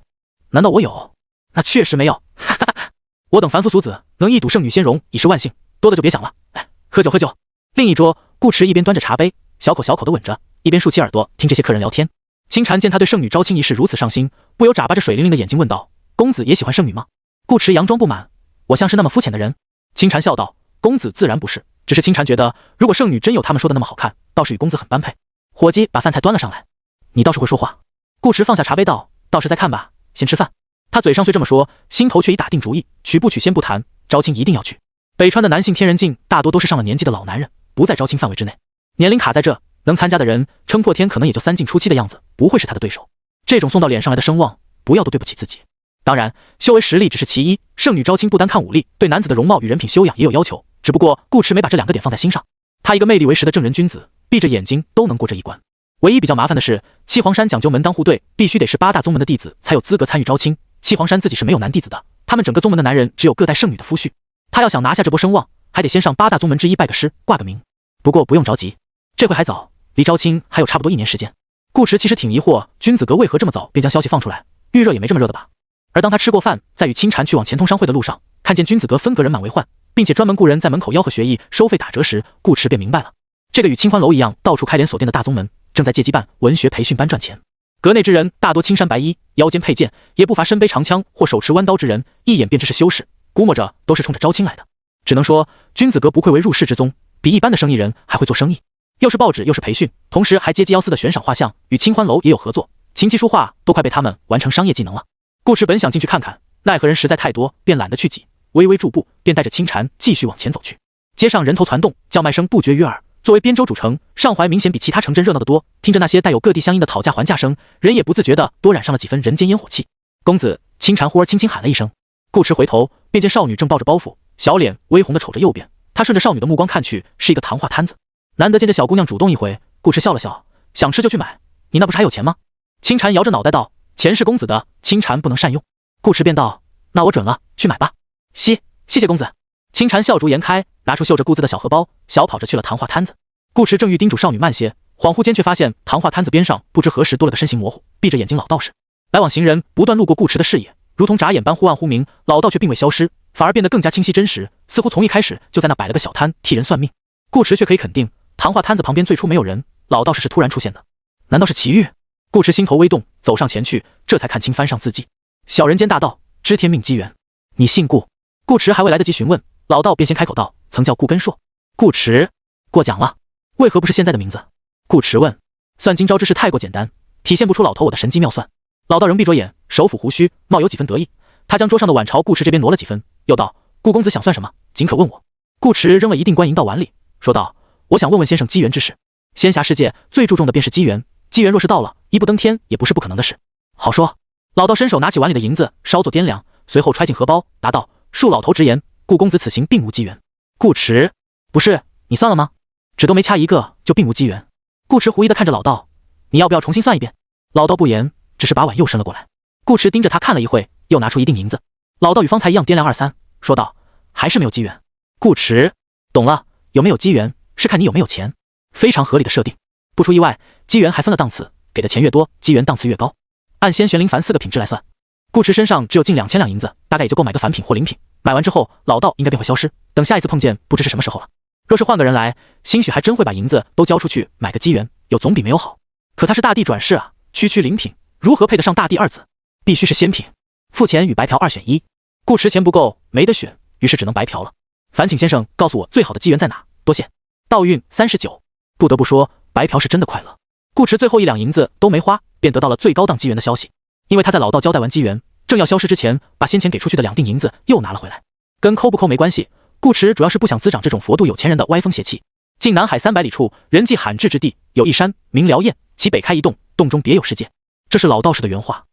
难道我有？那确实没有。哈哈哈！我等凡夫俗子能一睹圣女仙容已是万幸，多的就别想了。哎，喝酒喝酒。另一桌，顾迟一边端着茶杯，小口小口的吻着，一边竖起耳朵听这些客人聊天。清禅见他对圣女招亲一事如此上心，不由眨巴着水灵灵的眼睛问道：“公子也喜欢圣女吗？”顾迟佯装不满：“我像是那么肤浅的人？”清禅笑道：“公子自然不是，只是清禅觉得，如果圣女真有他们说的那么好看，倒是与公子很般配。”伙计把饭菜端了上来：“你倒是会说话。”顾迟放下茶杯道：“倒是再看吧，先吃饭。”他嘴上虽这么说，心头却已打定主意，娶不娶先不谈，招亲一定要娶。北川的男性天人境大多都是上了年纪的老男人，不在招亲范围之内，年龄卡在这，能参加的人撑破天可能也就3境初期的样子，不会是他的对手。这种送到脸上来的声望，不要都对不起自己。当然，修为实力只是其一，圣女招亲不单看武力，对男子的容貌与人品修养也有要求，只不过顾迟没把这2个点放在心上。他一个魅力为10的正人君子，闭着眼睛都能过这一关。唯一比较麻烦的是，七皇山讲究门当户对，必须得是8大宗门的弟子才有资格参与招亲。七皇山自己是没有男弟子的，他们整个宗门的男人只有各带剩女的夫婿。他要想拿下这波声望，还得先上8大宗门之一拜个师，挂个名。不过不用着急，这回还早，离招亲还有差不多1年时间。顾池其实挺疑惑，君子阁为何这么早便将消息放出来，预热也没这么热的吧？而当他吃过饭，在与清禅去往钱通商会的路上，看见君子阁分阁人满为患，并且专门雇人在门口吆喝学艺，收费打折时，顾池便明白了，这个与清欢楼一样到处开连锁店的大宗门，正在借机办文学培训班赚钱。阁内之人大多青衫白衣，腰间佩剑，也不乏身背长枪或手持弯刀之人，一眼便知是修士，估摸着都是冲着招亲来的。只能说，君子阁不愧为入世之宗，比一般的生意人还会做生意，又是报纸又是培训，同时还接机腰丝的悬赏画像，与清欢楼也有合作，琴棋书画都快被他们完成商业技能了。顾池本想进去看看，奈何人实在太多，便懒得去挤，微微驻步，便带着清禅继续往前走去。街上人头攒动，叫卖声不绝于耳。作为边州主城，上怀明显比其他城镇热闹得多。听着那些带有各地乡音的讨价还价声，人也不自觉地多染上了几分人间烟火气。公子，清禅忽而轻轻喊了一声。顾池回头，便见少女正抱着包袱，小脸微红地瞅着右边。他顺着少女的目光看去，是一个糖画摊子。难得见这小姑娘主动一回，顾池笑了笑，想吃就去买。你那不是还有钱吗？清禅摇着脑袋道，钱是公子的，清禅不能善用。顾池便道，那我准了，去买吧。谢谢公子。清禅笑逐颜开，拿出绣着“顾”字的小荷包，小跑着去了糖画摊子。顾池正欲叮嘱少女慢些，恍惚间却发现糖画摊子边上不知何时多了个身形模糊、闭着眼睛老道士。来往行人不断路过顾池的视野，如同眨眼般忽暗忽明，老道却并未消失，反而变得更加清晰真实，似乎从一开始就在那摆了个小摊替人算命。顾池却可以肯定，糖画摊子旁边最初没有人，老道士是突然出现的。难道是奇遇？顾池心头微动，走上前去，这才看清翻上字迹：小人间大道，知天命机缘。你姓顾？顾池还未来得及询问，老道便先开口道：曾叫顾根硕。顾池，过奖了。为何不是现在的名字？顾池问。算今朝之事太过简单，体现不出老头我的神机妙算。老道仍闭着眼，手抚胡须，貌有几分得意。他将桌上的碗朝顾池这边挪了几分，又道：顾公子想算什么，尽可问我。顾池扔了一锭官银到碗里，说道：我想问问先生机缘之事。仙侠世界最注重的便是机缘，机缘若是到了，一步登天也不是不可能的事。好说。老道伸手拿起碗里的银子，稍作掂量，随后揣进荷包，答道：恕老头直言，顾公子此行并无机缘。顾池，不是，你算了吗？指都没掐一个就并无机缘。顾池狐疑地看着老道，你要不要重新算一遍？老道不言，只是把碗又伸了过来。顾池盯着他看了一会，又拿出一锭银子。老道与方才一样掂量2、3，说道：还是没有机缘。顾池，懂了，有没有机缘是看你有没有钱，非常合理的设定。不出意外，机缘还分了档次，给的钱越多，机缘档次越高。按仙玄灵凡4个品质来算，顾池身上只有近2000两银子，大概也就够买个凡品或灵品。买完之后，老道应该便会消失，等下一次碰见不知是什么时候了。若是换个人来，兴许还真会把银子都交出去买个机缘，有总比没有好。可他是大帝转世啊，区区灵品如何配得上大帝2字？必须是仙品。付钱与白嫖2选1，顾池钱不够，没得选，于是只能白嫖了。烦请先生告诉我最好的机缘在哪，多谢。道运39。不得不说，白嫖是真的快乐。顾池最后1两银子都没花，便得到了最高档机缘的消息。因为他在老道交代完机缘，正要消失之前，把先前给出去的2锭银子又拿了回来。跟抠不抠没关系，顾池主要是不想滋长这种佛度有钱人的歪风邪气。近南海300里处，人迹罕至之地，有一山名辽堰，其北开一洞，洞中别有世界。这是老道士的原话。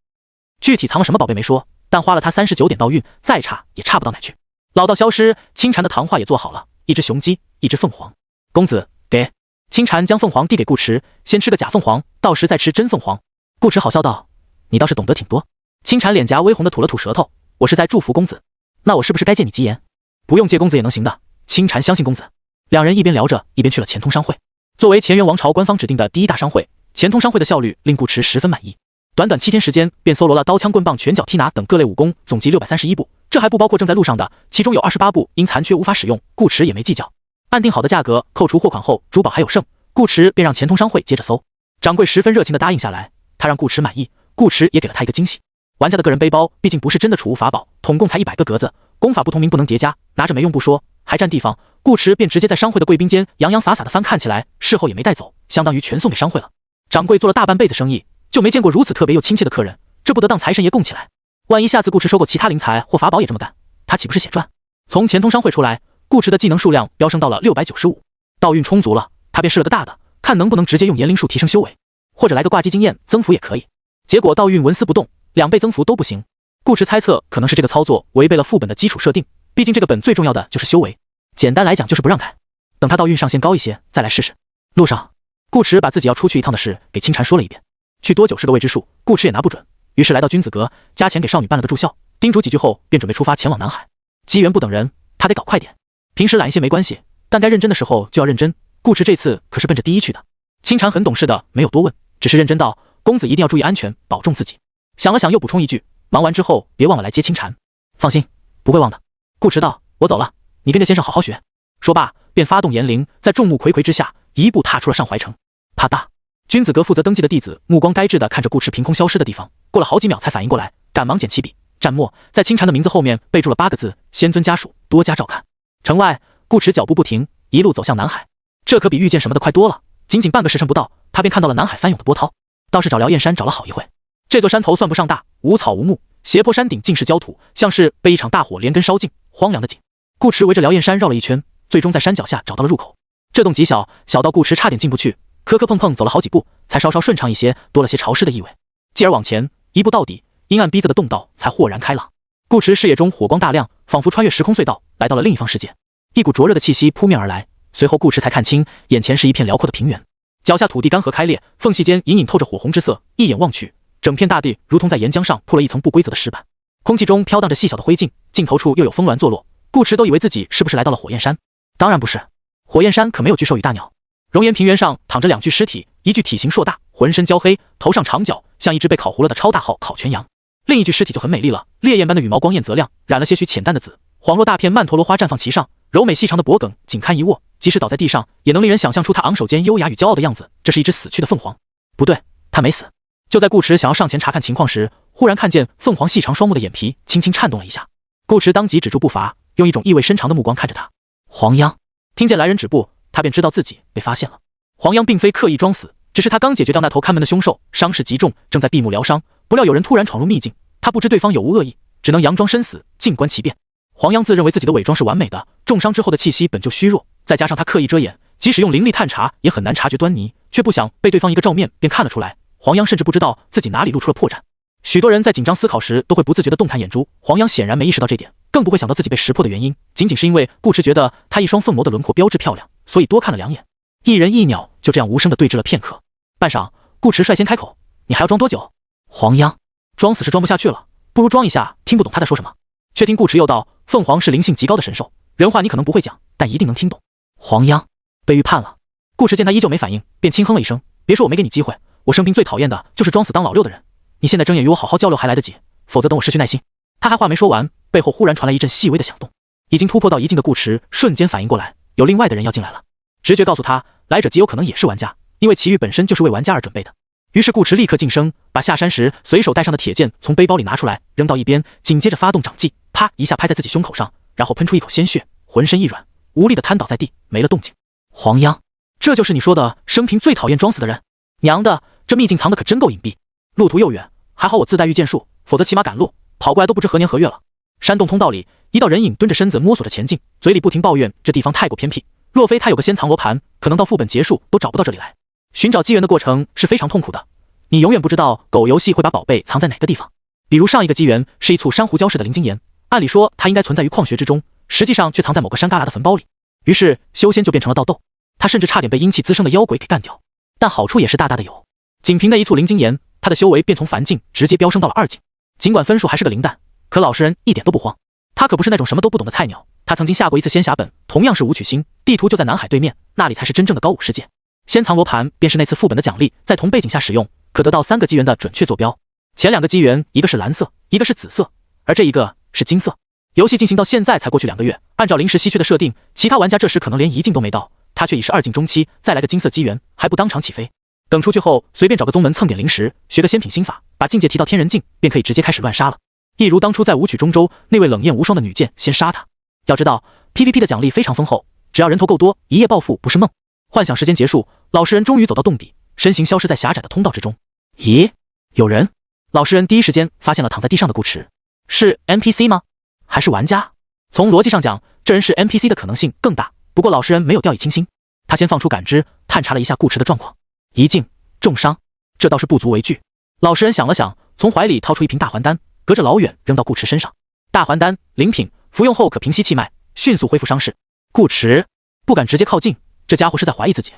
具体藏了什么宝贝没说，但花了他39点道运，再差也差不到哪去。老道消失，清禅的糖画也做好了，一只雄鸡，一只凤凰。公子，给。清禅将凤凰递给顾池，先吃个假凤凰，到时再吃真凤凰。顾池好笑道：你倒是懂得挺多。清禅脸颊微红的吐了吐舌头，我是在祝福公子。那我是不是该借你吉言？不用借公子也能行的。清禅相信公子。两人一边聊着，一边去了钱通商会。作为乾元王朝官方指定的第1大商会，钱通商会的效率令顾池十分满意。短短7天时间，便搜罗了刀枪棍棒拳脚踢拿等各类武功，总计631部，这还不包括正在路上的，其中有28部因残缺无法使用，顾池也没计较。按定好的价格，扣除货款后，珠宝还有剩，顾池便让钱通商会接着搜。掌柜十分热情地答应下来，他让顾池满意，顾池也给了他一个惊喜。玩家的个人背包毕竟不是真的储物法宝，统共才100个格子，功法不同名不能叠加，拿着没用不说，还占地方。顾池便直接在商会的贵宾间洋洋洒洒的翻看起来，事后也没带走，相当于全送给商会了。掌柜做了大半辈子生意，就没见过如此特别又亲切的客人，这不得当财神爷供起来。万一下次顾池收购其他灵材或法宝也这么干，他岂不是血赚？从钱通商会出来，顾池的技能数量飙升到了695，道运充足了，他便试了个大的，看能不能直接用炎灵术提升修为，或者来个挂机经验增幅也可以。结果道运纹丝不动，2倍增幅都不行。顾池猜测可能是这个操作违背了副本的基础设定，毕竟这个本最重要的就是修为，简单来讲就是不让开。等他道运上限高一些再来试试。路上，顾驰把自己要出去一趟的事给青蝉说了一遍，去多久是个未知数，顾驰也拿不准。于是来到君子阁，加钱给少女办了个住校，叮嘱几句后，便准备出发前往南海。机缘不等人，他得搞快点。平时懒一些没关系，但该认真的时候就要认真。顾驰这次可是奔着第一去的。青蝉很懂事的，没有多问，只是认真道：“公子一定要注意安全，保重自己。”想了想，又补充一句：“忙完之后别忘了来接青蝉。”放心，不会忘的。顾驰道：“我走了，你跟着先生好好学。”说罢，便发动言灵，在众目睽睽之下，一步踏出了上怀城。啪嗒，君子阁负责登记的弟子目光呆滞地看着顾驰凭空消失的地方，过了好几秒才反应过来，赶忙捡起笔，蘸墨，在青蝉的名字后面备注了8个字：仙尊家属，多加照看。城外，顾驰脚步不停，一路走向南海。这可比遇见什么的快多了，仅仅半个时辰不到，他便看到了南海翻涌的波涛。倒是找辽燕山找了好一会，这座山头算不上大，无草无木，斜坡山顶尽是焦土，像是被一场大火连根烧尽，荒凉的景。顾驰围着辽燕山绕了一圈，最终在山脚下找到了入口。这洞极小，小到顾驰差点进不去，磕磕碰碰走了好几步，才稍稍顺畅一些，多了些潮湿的意味。继而往前一步到底，阴暗逼仄的洞道才豁然开朗。顾驰视野中火光大亮，仿佛穿越时空隧道，来到了另一方世界。一股灼热的气息扑面而来，随后顾驰才看清，眼前是一片辽阔的平原，脚下土地干涸开裂，缝隙间隐隐透着火红之色，一眼望去，整片大地如同在岩浆上铺了一层不规则的石板。空气中飘荡着细小的灰烬，尽头处又有峰峦坐落。顾驰都以为自己是不是来到了火焰山，当然不是，火焰山可没有巨兽与大鸟。熔岩平原上躺着2具尸体，一具体型硕大，浑身焦黑，头上长角，像一只被烤糊了的超大号烤全羊。另一具尸体就很美丽了，烈焰般的羽毛光艳泽亮，染了些许浅淡的紫，恍若大片曼陀罗花绽放其上，柔美细长的脖颈紧堪一握，即使倒在地上，也能令人想象出它昂首间优雅与骄傲的样子。这是一只死去的凤凰，不对，它没死。就在顾驰想要上前查看情况时，忽然看见凤凰细长双目的眼皮轻轻颤动了一下，顾驰当即止住步伐，用一种意味深长的目光看着他。黄央听见来人止步，他便知道自己被发现了。黄央并非刻意装死，只是他刚解决掉那头看门的凶兽，伤势极重，正在闭目疗伤，不料有人突然闯入秘境，他不知对方有无恶意，只能佯装身死，静观其变。黄央自认为自己的伪装是完美的，重伤之后的气息本就虚弱，再加上他刻意遮掩，即使用灵力探查也很难察觉端倪，却不想被对方一个照面便看了出来。黄央甚至不知道自己哪里露出了破绽。许多人在紧张思考时都会不自觉地动弹眼珠，黄央显然没意识到这点，更不会想到自己被识破的原因，仅仅是因为顾驰觉得他一双凤眸的轮廓标致漂亮，所以多看了2眼。一人一鸟就这样无声地对峙了片刻。半晌，顾驰率先开口：“你还要装多久？”黄央装死是装不下去了，不如装一下听不懂他在说什么。却听顾驰又道：“凤凰是灵性极高的神兽，人话你可能不会讲，但一定能听懂。”黄央被预判了。顾驰见他依旧没反应，便轻哼了一声：“别说我没给你机会，我生平最讨厌的就是装死当老六的人。你现在睁眼与我好好交流还来得及，否则等我失去耐心。”他还话没说完，背后忽然传来一阵细微的响动。已经突破到一境的顾驰瞬间反应过来，有另外的人要进来了。直觉告诉他，来者极有可能也是玩家，因为奇遇本身就是为玩家而准备的。于是顾驰立刻噤声，把下山时随手带上的铁剑从背包里拿出来，扔到一边，紧接着发动掌技，啪一下拍在自己胸口上，然后喷出一口鲜血，浑身一软，无力地瘫倒在地，没了动静。黄央，这就是你说的生平最讨厌装死的人？娘的，这秘境藏的可真够隐蔽，路途又远，还好我自带御剑术，否则骑马赶路跑过来都不知何年何月了。山洞通道里，一道人影蹲着身子摸索着前进，嘴里不停抱怨这地方太过偏僻，若非他有个仙藏罗盘，可能到副本结束都找不到这里来。寻找机缘的过程是非常痛苦的，你永远不知道狗游戏会把宝贝藏在哪个地方。比如上一个机缘是一簇珊瑚礁式的灵晶岩，按理说它应该存在于矿穴之中，实际上却藏在某个山旮旯的坟包里。于是修仙就变成了盗斗，他甚至差点被阴气滋生的妖鬼给干掉。但好处也是大大的有，仅凭那一簇灵晶岩，他的修为便从凡境直接飙升到了2境。尽管分数还是个零蛋，可老实人一点都不慌。他可不是那种什么都不懂的菜鸟，他曾经下过一次仙侠本，同样是武曲星，地图就在南海对面，那里才是真正的高武世界。仙藏罗盘便是那次副本的奖励，在同背景下使用，可得到3个机缘的准确坐标。前2个机缘，一个是蓝色，一个是紫色，而这一个是金色。游戏进行到现在才过去2个月，按照临时稀缺的设定，其他玩家这时可能连1境都没到，他却已是2境中期，再来个金色机缘，还不当场起飞。等出去后，随便找个宗门蹭点灵石，学个仙品心法，把境界提到天人境，便可以直接开始乱杀了。一如当初在武曲中州，那位冷艳无双的女剑先杀他。要知道 PVP 的奖励非常丰厚，只要人头够多，一夜暴富不是梦。幻想时间结束，老实人终于走到洞底，身形消失在狭窄的通道之中。咦，有人？老实人第一时间发现了躺在地上的顾驰。是 NPC 吗？还是玩家？从逻辑上讲，这人是 NPC 的可能性更大，不过老实人没有掉以轻心，他先放出感知，探查了一下顾驰的状况。一境重伤，这倒是不足为惧。老实人想了想，从怀里掏出一瓶大还丹，隔着老远扔到顾驰身上。大还丹，灵品，服用后可平息气脉，迅速恢复伤势。顾驰不敢直接靠近，这家伙是在怀疑自己。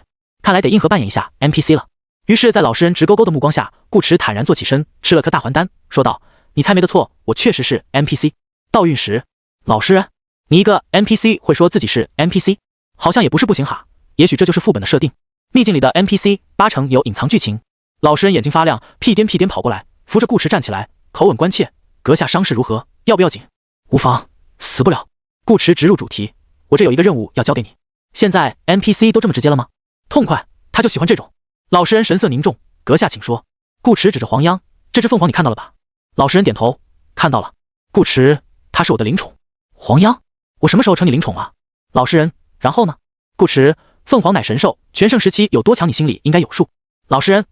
看来得硬核扮演一下 NPC 了。于是，在老实人直勾勾的目光下，顾池坦然坐起身，吃了颗大还丹，说道：“你猜没得错，我确实是 NPC。盗运石，老实人，你一个 NPC 会说自己是 NPC， 好像也不是不行哈。也许这就是副本的设定。秘境里的 NPC 八成有隐藏剧情。”老实人眼睛发亮，屁颠屁颠跑过来，扶着顾池站起来，口吻关切：“阁下伤势如何？要不要紧？”“无妨，死不了。”顾池直入主题：“我这有一个任务要交给你。现在 NPC 都这么直接了吗？痛快，他就喜欢这种。”老实人神色凝重：“阁下请说。”顾池指着黄央：“这只凤凰你看到了吧？”老实人点头：“看到了。”顾池：“他是我的灵宠。”黄央：“我什么时候成你灵宠了？”老实人：“然后呢？”顾池：“凤凰乃神兽，全盛时期有多强你心里应该有数。”老实人：“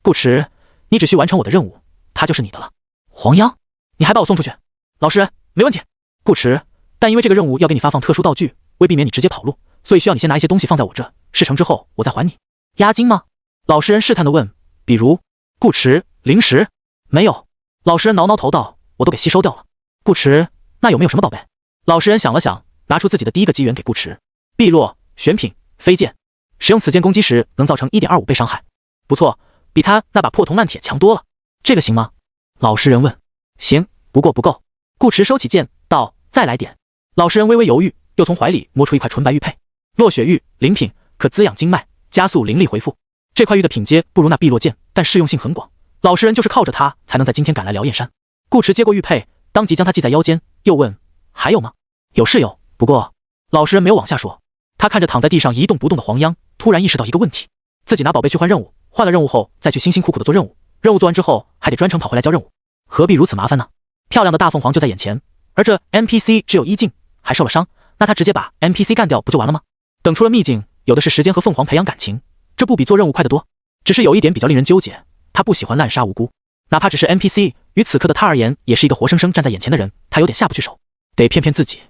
顾池，你只需完成我的任务，他就是你的了。”黄央：“你还把我送出去？”老实人：“没问题。”顾池：“但因为这个任务要给你发放特殊道具，为避免你直接跑路，所以需要你先拿一些东西放在我这，事成之后我再还你。”押金吗？老实人试探地问。比如？顾池：“零食。”没有。老实人挠挠头道：“我都给吸收掉了。”顾池：“那有没有什么宝贝？”老实人想了想，拿出自己的第一个机缘给顾池：“碧落玄品飞剑，使用此剑攻击时能造成 1.25 倍伤害。不错，比他那把破铜烂铁强多了。这个行吗？”老实人问。行，不过不够。顾池收起剑道：“再来点。”老实人微微犹豫，又从怀里摸出一块纯白玉佩，落雪玉，灵品，可滋养经脉，加速灵力回复。这块玉的品阶不如那碧落剑，但适用性很广。老实人就是靠着它才能在今天赶来辽燕山。顾池接过玉佩，当即将它系在腰间，又问：“还有吗？”“有是有，不过……”老实人没有往下说。他看着躺在地上一动不动的黄央，突然意识到一个问题：自己拿宝贝去换任务，换了任务后再去辛辛苦苦的做任务，任务做完之后还得专程跑回来交任务，何必如此麻烦呢？漂亮的大凤凰就在眼前，而这 NPC 只有1境，还受了伤，那他直接把 NPC 干掉不就完了吗？等出了秘境，有的是时间和凤凰培养感情，这不比做任务快得多？只是有一点比较令人纠结，他不喜欢滥杀无辜，哪怕只是 NPC， 于此刻的他而言也是一个活生生站在眼前的人，他有点下不去手，得骗骗自己。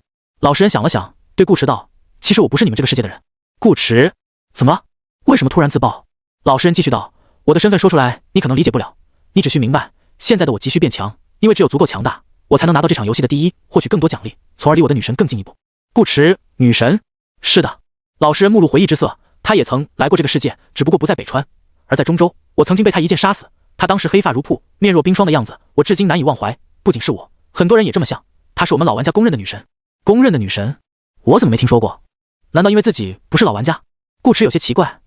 老实人想了想，对顾池道：“其实我不是你们这个世界的人。”顾池：“怎么了？为什么突然自爆？”老实人继续道：“我的身份说出来你可能理解不了，你只需明白，现在的我急需变强，因为只有足够强大，我才能拿到这场游戏的第一，获取更多奖励，从而离我的女神更进一步。”顾池：“女神？”“是的。”老实人目露回忆之色，他也曾来过这个世界，只不过不在北川，而在中州，我曾经被他一剑杀死。他当时黑发如瀑，面若冰霜的样子，我至今难以忘怀。不仅是我，很多人也这么想。她是我们老玩家公认的女神。公认的女神？我怎么没听说过？难道因为自己不是老玩家？顾池有些奇怪。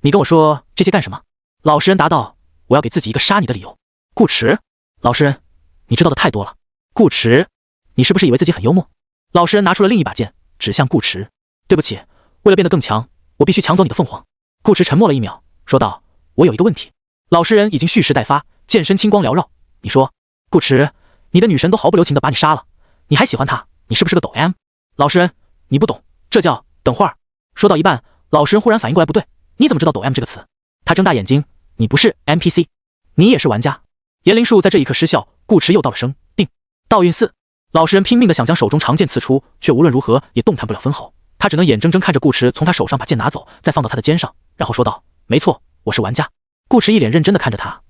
你跟我说这些干什么？老实人答道：“我要给自己一个杀你的理由。”顾池：“老实人，你知道的太多了。”顾池：“你是不是以为自己很幽默？”老实人拿出了另一把剑，指向顾池：“对不起，为了变得更强，我必须抢走你的凤凰。”顾池沉默了1秒，说道：“我有一个问题。”老实人已经蓄势待发，剑身青光缭绕。“你说。”顾池：“你的女神都毫不留情地把你杀了，你还喜欢她？你是不是个抖 M？” 老实人：“你不懂，这叫……等会儿。”说到一半，老实人忽然反应过来，不对，你怎么知道抖 M 这个词？他睁大眼睛：“你不是 NPC， 你也是玩家。”言灵术在这一刻失效，顾池又到了声定。盗运4。老实人拼命地想将手中长剑刺出，却无论如何也动弹不了分毫。他只能眼睁睁看着顾池从他手上把剑拿走，再放到他的肩上，然后说道：“没错，我是玩家。”顾池一脸认真地看着他：“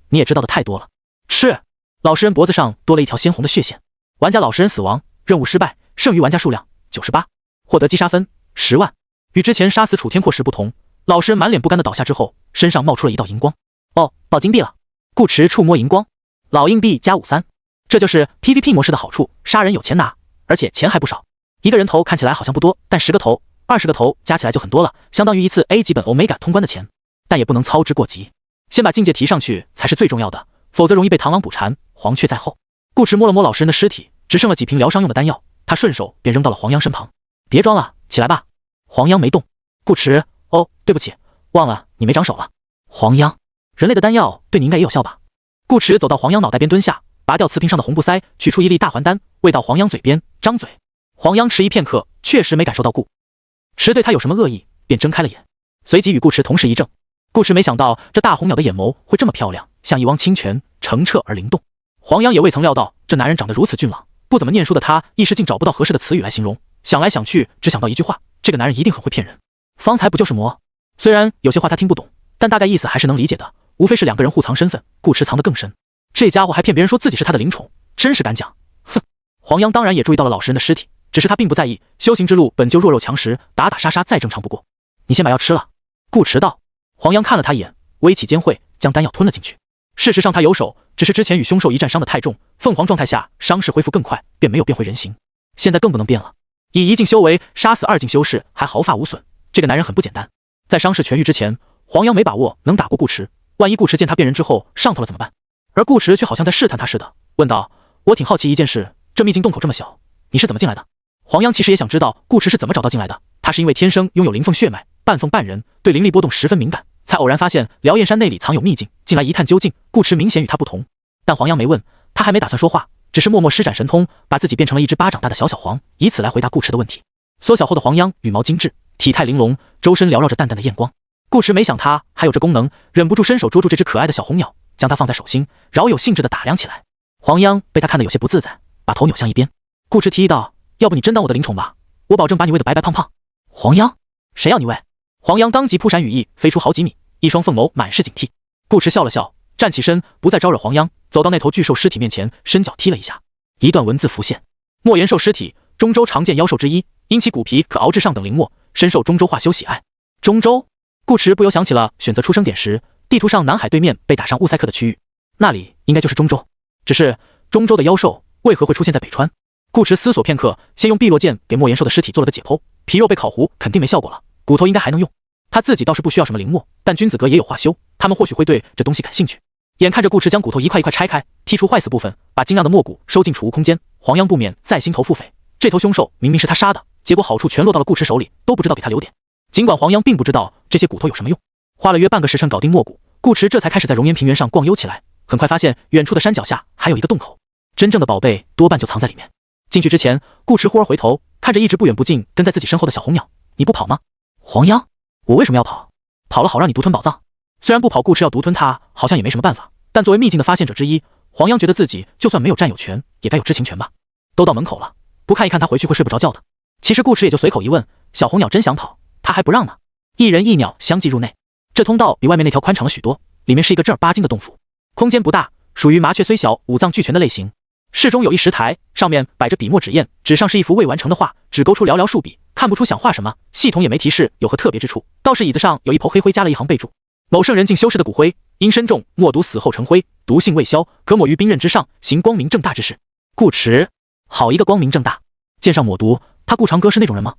你也知道的太多了。”是。老实人脖子上多了一条鲜红的血线。玩家老实人死亡，任务失败，剩余玩家数量98，获得击杀分10万。与之前杀死楚天阔时不同，老实人满脸不甘地倒下之后，身上冒出了一道银光。哦，爆金币了。顾池触摸银光，老硬币加53，这就是 PVP 模式的好处，杀人有钱拿，而且钱还不少。一个人头看起来好像不多，但10个头、20个头加起来就很多了，相当于一次 A 级本 Omega 通关的钱。但也不能操之过急，先把境界提上去才是最重要的，否则容易被螳螂捕蝉，黄雀在后。顾池摸了摸老实人的尸体，只剩了几瓶疗伤用的丹药，他顺手便扔到了黄央身旁。别装了，起来吧。黄央没动。顾池：“哦，对不起，忘了你没长手了。”黄央：“人类的丹药对你应该也有效吧？”顾池走到黄央脑袋边蹲下，拔掉瓷瓶上的红布塞，取出一粒大还丹，喂到黄央嘴边，张嘴。黄央迟疑片刻，确实没感受到顾池对他有什么恶意，便睁开了眼，随即与顾池同时一怔。顾池没想到这大红鸟的眼眸会这么漂亮，像一汪清泉，澄澈而灵动。黄央也未曾料到这男人长得如此俊朗，不怎么念书的他一时竟找不到合适的词语来形容，想来想去只想到一句话：这个男人一定很会骗人。方才不就是魔？虽然有些话他听不懂，但大概意思还是能理解的，无非是两个人互藏身份，顾池藏得更深。这家伙还骗别人说自己是他的灵宠，真是敢讲。哼！黄央当然也注意到了老实人的尸体，只是他并不在意，修行之路本就弱肉强食，打打杀杀再正常不过。你先把药吃了。顾迟道。黄央看了他一眼，微起奸慧，将丹药吞了进去。事实上他有手，只是之前与凶兽一战伤得太重，凤凰状态下伤势恢复更快，便没有变回人形。现在更不能变了。以1境修为杀死2境修士，还毫发无损，这个男人很不简单。在伤势痊愈之前，黄央没把握能打过顾迟，万一顾迟见他变人之后上头了怎么办？而顾迟却好像在试探他似的，问道：我挺好奇一件事，这秘境洞口这么小，你是怎么进来的？黄央其实也想知道顾迟是怎么找到进来的，他是因为天生拥有灵凤血脉，半凤半人，对灵力波动十分敏感，才偶然发现辽焰山内里藏有秘境，进来一探究竟。顾迟明显与他不同，但黄央没问，他还没打算说话，只是默默施展神通，把自己变成了一只巴掌大的小黄，以此来回答顾迟的问题。缩小后的黄央羽毛精致，体态玲珑，周身缭绕着淡淡的艳光。顾迟没想他还有这功能，忍不住伸手捉住这只可爱的小红鸟，将它放在手心，饶有兴致地打量起来。黄央被他看得有些不自在，把头扭向一边。顾迟提议道：要不你真当我的灵宠吧，我保证把你喂得白白胖胖。黄央，谁要你喂？黄央当即扑闪羽翼，飞出好几米，一双凤眸满是警惕。顾迟笑了笑，站起身，不再招惹黄央，走到那头巨兽尸体面前，伸脚踢了一下。一段文字浮现：莫言兽尸体，中州常见妖兽之一，因其骨皮可熬制上等灵墨，深受中州化修喜爱。中州，顾迟不由想起了选择出生点时，地图上南海对面被打上乌塞克的区域，那里应该就是中州。只是中州的妖兽为何会出现在北川？顾迟思索片刻，先用碧落剑给莫言兽的尸体做了个解剖，皮肉被烤糊，肯定没效果了，骨头应该还能用。他自己倒是不需要什么灵墨，但君子阁也有化修，他们或许会对这东西感兴趣。眼看着顾迟将骨头一块一块拆开，剔除坏死部分，把精亮的墨骨收进储物空间，黄央不免再心头腹诽，这头凶兽明明是他杀的，结果好处全落到了顾迟手里，都不知道给他留点。尽管黄央并不知道这些骨头有什么用，花了约半个时辰搞定墨骨，顾迟这才开始在熔岩平原上逛悠起来。很快发现远处的山脚下还有一个洞口，真正的宝贝多半就藏在里面。进去之前，顾迟忽而回头，看着一直不远不近跟在自己身后的小红鸟：你不跑吗？黄央，我为什么要跑？跑了好让你独吞宝藏。虽然不跑顾迟要独吞它好像也没什么办法，但作为秘境的发现者之一，黄央觉得自己就算没有占有权，也该有知情权吧。都到门口了，不看一看他回去会睡不着觉的。其实顾迟也就随口一问，小红鸟真想跑，他还不让呢。一人一鸟相继入内，这通道比外面那条宽敞了许多，里面是一个正儿八经的洞府，空间不大，属于麻雀虽小五脏俱全的类型。室中有一石台，上面摆着笔墨纸砚，纸上是一幅未完成的画，只勾出寥寥数笔，看不出想画什么，系统也没提示有何特别之处。倒是椅子上有一抔黑灰，加了一行备注：某圣人境修士的骨灰，因身重，莫毒死后成灰，毒性未消，可抹于兵刃之上，行光明正大之事。顾迟，好一个光明正大！剑上抹毒，他顾长歌是那种人吗？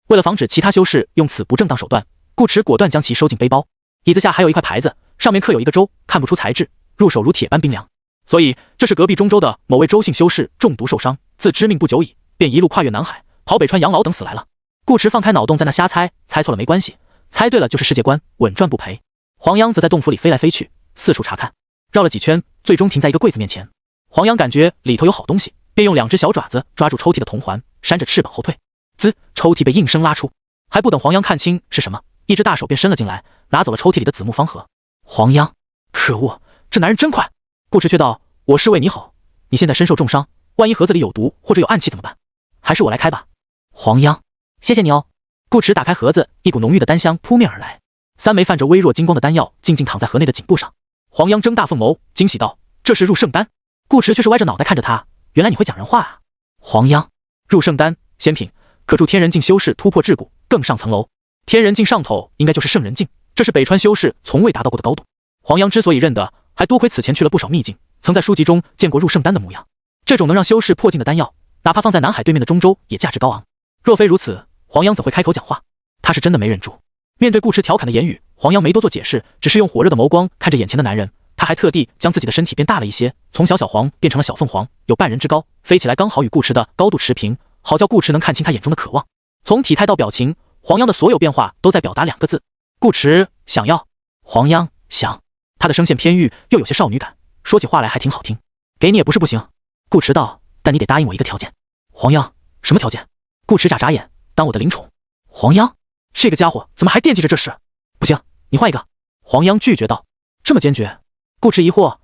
为了防止其他修士用此不正当手段，顾迟果断将其收进背包。椅子下还有一块牌子，上面刻有一个州，看不出材质，入手如铁般冰凉。所以这是隔壁中州的某位州姓修士中毒受伤，自知命不久矣，便一路跨越南海，跑北川养老等死来了。顾迟放开脑洞在那瞎猜，猜错了没关系，猜对了就是世界观，稳赚不赔。黄央则在洞府里飞来飞去，四处查看，绕了几圈，最终停在一个柜子面前。黄央感觉里头有好东西，便用2只小爪子抓住抽屉的铜环，扇着翅膀后退。滋，抽屉被硬生拉出，还不等黄央看清是什么，一只大手便伸了进来，拿走了抽屉里的紫木方盒。黄央，可恶，这男人真快！顾迟却道：我是为你好，你现在身受重伤，万一盒子里有毒或者有暗器怎么办？还是我来开吧。黄央，谢谢你哦。顾迟打开盒子，一股浓郁的丹香扑面而来，3枚泛着微弱金光的丹药静静躺在盒内的颈部上。黄央睁大凤眸，惊喜道：这是入圣丹。顾迟却是歪着脑袋看着他，原来你会讲人话啊。黄央，入圣丹，仙品，可助天人境修士突破桎梏，更上层楼。天人境上头应该就是圣人境，这是北川修士从未达到过的高度。黄央之所以认得，还多亏此前去了不少秘境，曾在书籍中见过入圣丹的模样。这种能让修士破境的丹药，哪怕放在南海对面的中州也价值高昂。若非如此，黄央怎会开口讲话？他是真的没忍住。面对顾迟调侃的言语，黄央没多做解释，只是用火热的眸光看着眼前的男人。他还特地将自己的身体变大了一些，从小黄变成了小凤凰，有半人之高，飞起来刚好与顾迟的高度持平，好叫顾迟能看清他眼中的渴望。从体态到表情，黄央的所有变化都在表达2个字：顾迟想要。黄央想。他的声线偏郁，又有些少女感，说起话来还挺好听。给你也不是不行。顾迟道：但你得答应我一个条件。黄央，什么条件？顾迟眨眨眼，当我的灵宠。黄央，这个家伙怎么还惦记着这事？不行，你换一个。黄央拒绝道。这么坚决？顾迟疑惑，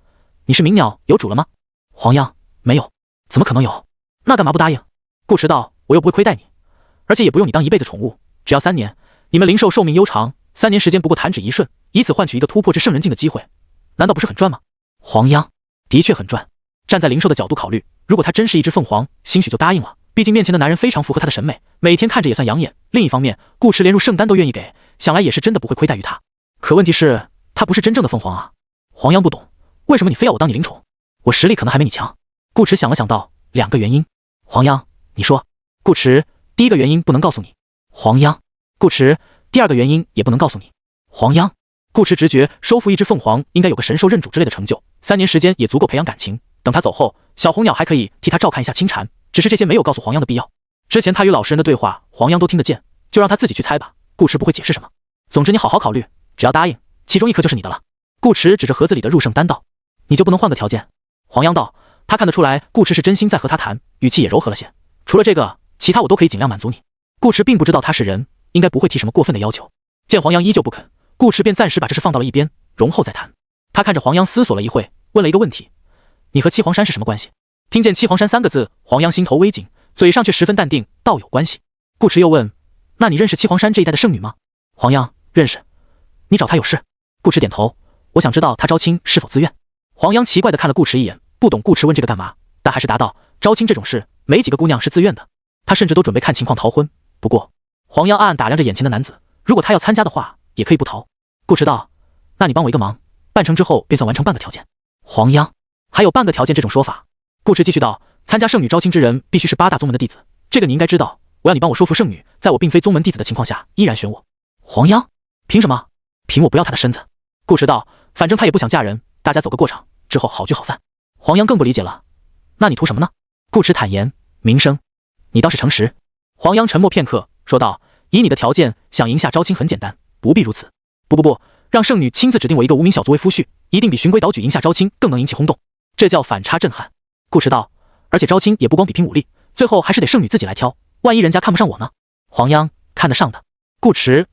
你是鸣鸟有主了吗？黄央，没有。怎么可能有？那干嘛不答应？顾迟道：我又不会亏待你，而且也不用你当一辈子宠物，只要3年，你们灵兽寿命悠长，3年时间不过弹指一瞬，以此换取一个突破至圣人境的机会，难道不是很赚吗？黄央，的确很赚。站在灵兽的角度考虑，如果他真是一只凤凰，兴许就答应了，毕竟面前的男人非常符合他的审美，每天看着也算养眼。另一方面，顾迟连入圣丹都愿意给，想来也是真的不会亏待于他。可问题是，他不是真正的凤凰啊。黄央不懂，为什么你非要我当你灵宠？我实力可能还没你强。顾迟想了想道，2个原因。黄央，你说。顾迟，第一个原因不能告诉你。黄央。顾迟，第2个原因也不能告诉你。黄央。顾迟直觉收服一只凤凰应该有个神兽认主之类的成就，3年时间也足够培养感情。等他走后，小红鸟还可以替他照看一下清蝉，只是这些没有告诉黄央的必要。之前他与老实人的对话，黄央都听得见，就让他自己去猜吧。顾迟不会解释什么。总之你好好考虑，只要答应，其中1颗就是你的了。顾迟指着盒子里的入圣丹道：“你就不能换个条件？”黄央道：“他看得出来，顾迟是真心在和他谈，语气也柔和了些。除了这个，其他我都可以尽量满足你。”顾迟并不知道他是人，应该不会提什么过分的要求。见黄央依旧不肯，顾迟便暂时把这事放到了一边，容后再谈。他看着黄央思索了一会，问了一个问题：“你和七黄山是什么关系？”听见七黄山3个字，黄央心头微紧，嘴上却十分淡定，道有关系。顾迟又问：“那你认识七黄山这一带的圣女吗？”黄央：“认识。你找她有事？”顾迟点头：“我想知道她招亲是否自愿。”黄央奇怪地看了顾迟一眼，不懂顾迟问这个干嘛，但还是答道：“招亲这种事，没几个姑娘是自愿的。她甚至都准备看情况逃婚。不过……”黄央暗暗打量着眼前的男子，如果他要参加的话，也可以不逃。顾迟道：“那你帮我一个忙，办成之后便算完成半个条件。”黄央：“还有半个条件这种说法？”顾迟继续道：“参加圣女招亲之人必须是8大宗门的弟子，这个你应该知道。我要你帮我说服圣女，在我并非宗门弟子的情况下，依然选我。”黄央：“凭什么？凭我不要她的身子。”顾迟道：“反正她也不想嫁人，大家走个过场，之后好聚好散。”黄央更不理解了：“那你图什么呢？”顾迟坦言：“名声。”你倒是诚实。黄央沉默片刻，说道：“以你的条件，想赢下招亲很简单，不必如此。不，让圣女亲自指定我一个无名小卒为夫婿，一定比循规蹈矩赢下招亲更能引起轰动。这叫反差震撼。”顾迟道：“而且招亲也不光比拼武力，最后还是得圣女自己来挑，万一人家看不上我呢？”黄央：“看得上的。”顾迟：“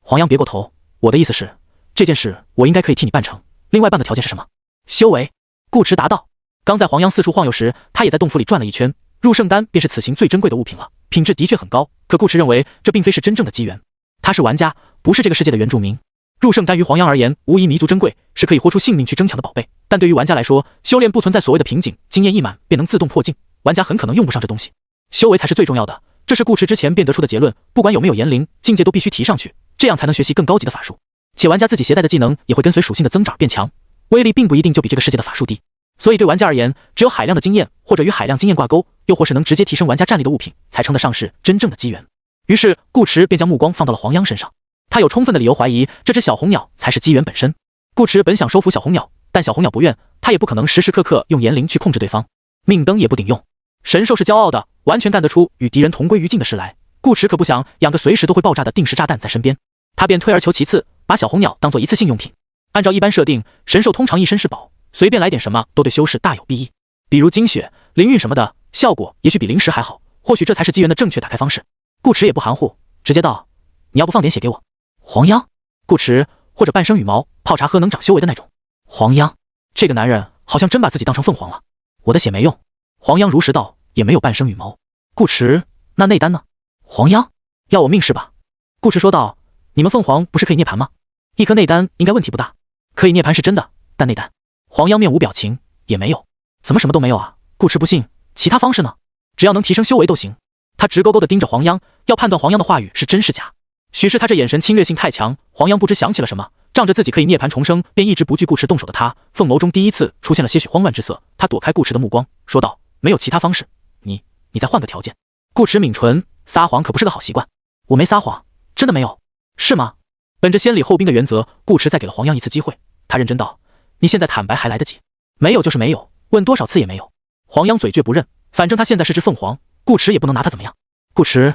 黄央别过头，我的意思是，这件事我应该可以替你办成。另外半个条件是什么？”修为。顾迟答道。刚在黄央四处晃悠时，他也在洞府里转了一圈，入圣丹便是此行最珍贵的物品了，品质的确很高。可顾迟认为这并非是真正的机缘，他是玩家，不是这个世界的原住民。入圣丹于黄央而言，无疑弥足珍贵，是可以豁出性命去争抢的宝贝。但对于玩家来说，修炼不存在所谓的瓶颈，经验一满便能自动破境，玩家很可能用不上这东西。修为才是最重要的，这是顾迟之前便得出的结论。不管有没有言灵，境界都必须提上去，这样才能学习更高级的法术。且玩家自己携带的技能也会跟随属性的增长变强，威力并不一定就比这个世界的法术低。所以对玩家而言，只有海量的经验，或者与海量经验挂钩，又或是能直接提升玩家战力的物品，才称得上是真正的机缘。于是顾迟便将目光放到了黄央身上，他有充分的理由怀疑这只小红鸟才是机缘本身。顾迟本想收服小红鸟，但小红鸟不愿，他也不可能时时刻刻用言灵去控制对方，命灯也不顶用。神兽是骄傲的，完全干得出与敌人同归于尽的事来。顾迟可不想养个随时都会爆炸的定时炸弹在身边，他便退而求其次，把小红鸟当做一次性用品。按照一般设定，神兽通常一身是宝，随便来点什么都对修士大有裨益，比如精血、灵韵什么的，效果也许比灵石还好。或许这才是机缘的正确打开方式。顾迟也不含糊，直接道：“你要不放点血给我？”黄央。顾迟：“或者半生羽毛，泡茶喝能长修为的那种。”黄央：“这个男人好像真把自己当成凤凰了。我的血没用。”黄央如实道：“也没有半生羽毛。”顾迟：“那内丹呢？”黄央：“要我命是吧？”顾迟说道：“你们凤凰不是可以涅槃吗？一颗内丹应该问题不大。可以涅槃是真的，但内丹……”黄央面无表情，也没有。怎么什么都没有啊？顾迟不信，其他方式呢？只要能提升修为都行。他直勾勾地盯着黄央，要判断黄央的话语是真是假。许是他这眼神侵略性太强，黄央不知想起了什么，仗着自己可以涅槃重生，便一直不惧顾迟动手的他，凤眸中第一次出现了些许慌乱之色。他躲开顾迟的目光，说道：“没有其他方式，你再换个条件。”顾迟抿唇，撒谎可不是个好习惯。我没撒谎，真的没有。是吗？本着先礼后兵的原则，顾迟再给了黄央一次机会。他认真道：“你现在坦白还来得及，没有就是没有，问多少次也没有。”黄央嘴倔不认，反正他现在是只凤凰，顾迟也不能拿他怎么样。顾迟，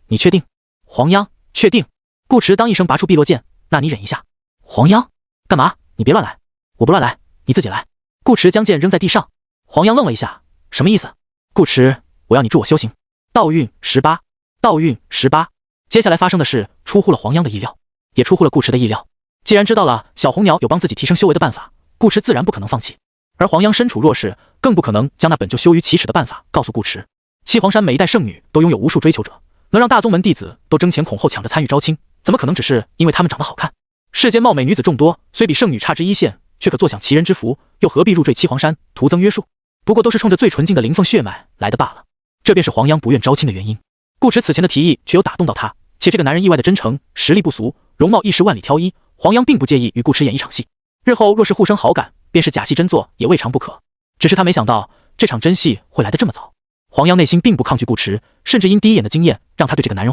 你确定？黄央：“确定。”顾迟当一声拔出碧落剑：“那你忍一下。”黄央：“干嘛？你别乱来。”“我不乱来，你自己来。”顾迟将剑扔在地上。黄央愣了一下：“什么意思？”顾迟：“我要你助我修行。道运18，道运18。”接下来发生的事出乎了黄央的意料，也出乎了顾迟的意料。既然知道了小红鸟有帮自己提升修为的办法，顾迟自然不可能放弃。而黄央身处弱势，更不可能将那本就羞于启齿的办法告诉顾迟。七黄山每一代圣女都拥有无数追求者，能让大宗门弟子都争前恐后抢着参与招亲，怎么可能只是因为他们长得好看？世间貌美女子众多，虽比圣女差之一线，却可坐享其人之福，又何必入赘七黄山，徒增约束？不过都是冲着最纯净的灵凤血脉来的罢了。这便是黄央不愿招亲的原因。顾迟此前的提议却有打动到他，且这个男人意外的真诚，实力不俗，容貌一时万里挑一，黄央并不介意与顾池演一场戏。日后若是互生好感，便是假戏真做也未尝不可。只是他没想到这场真戏会来得这么早。黄央内心并不抗拒顾池，甚至因第一眼的惊艳，让他对这个男人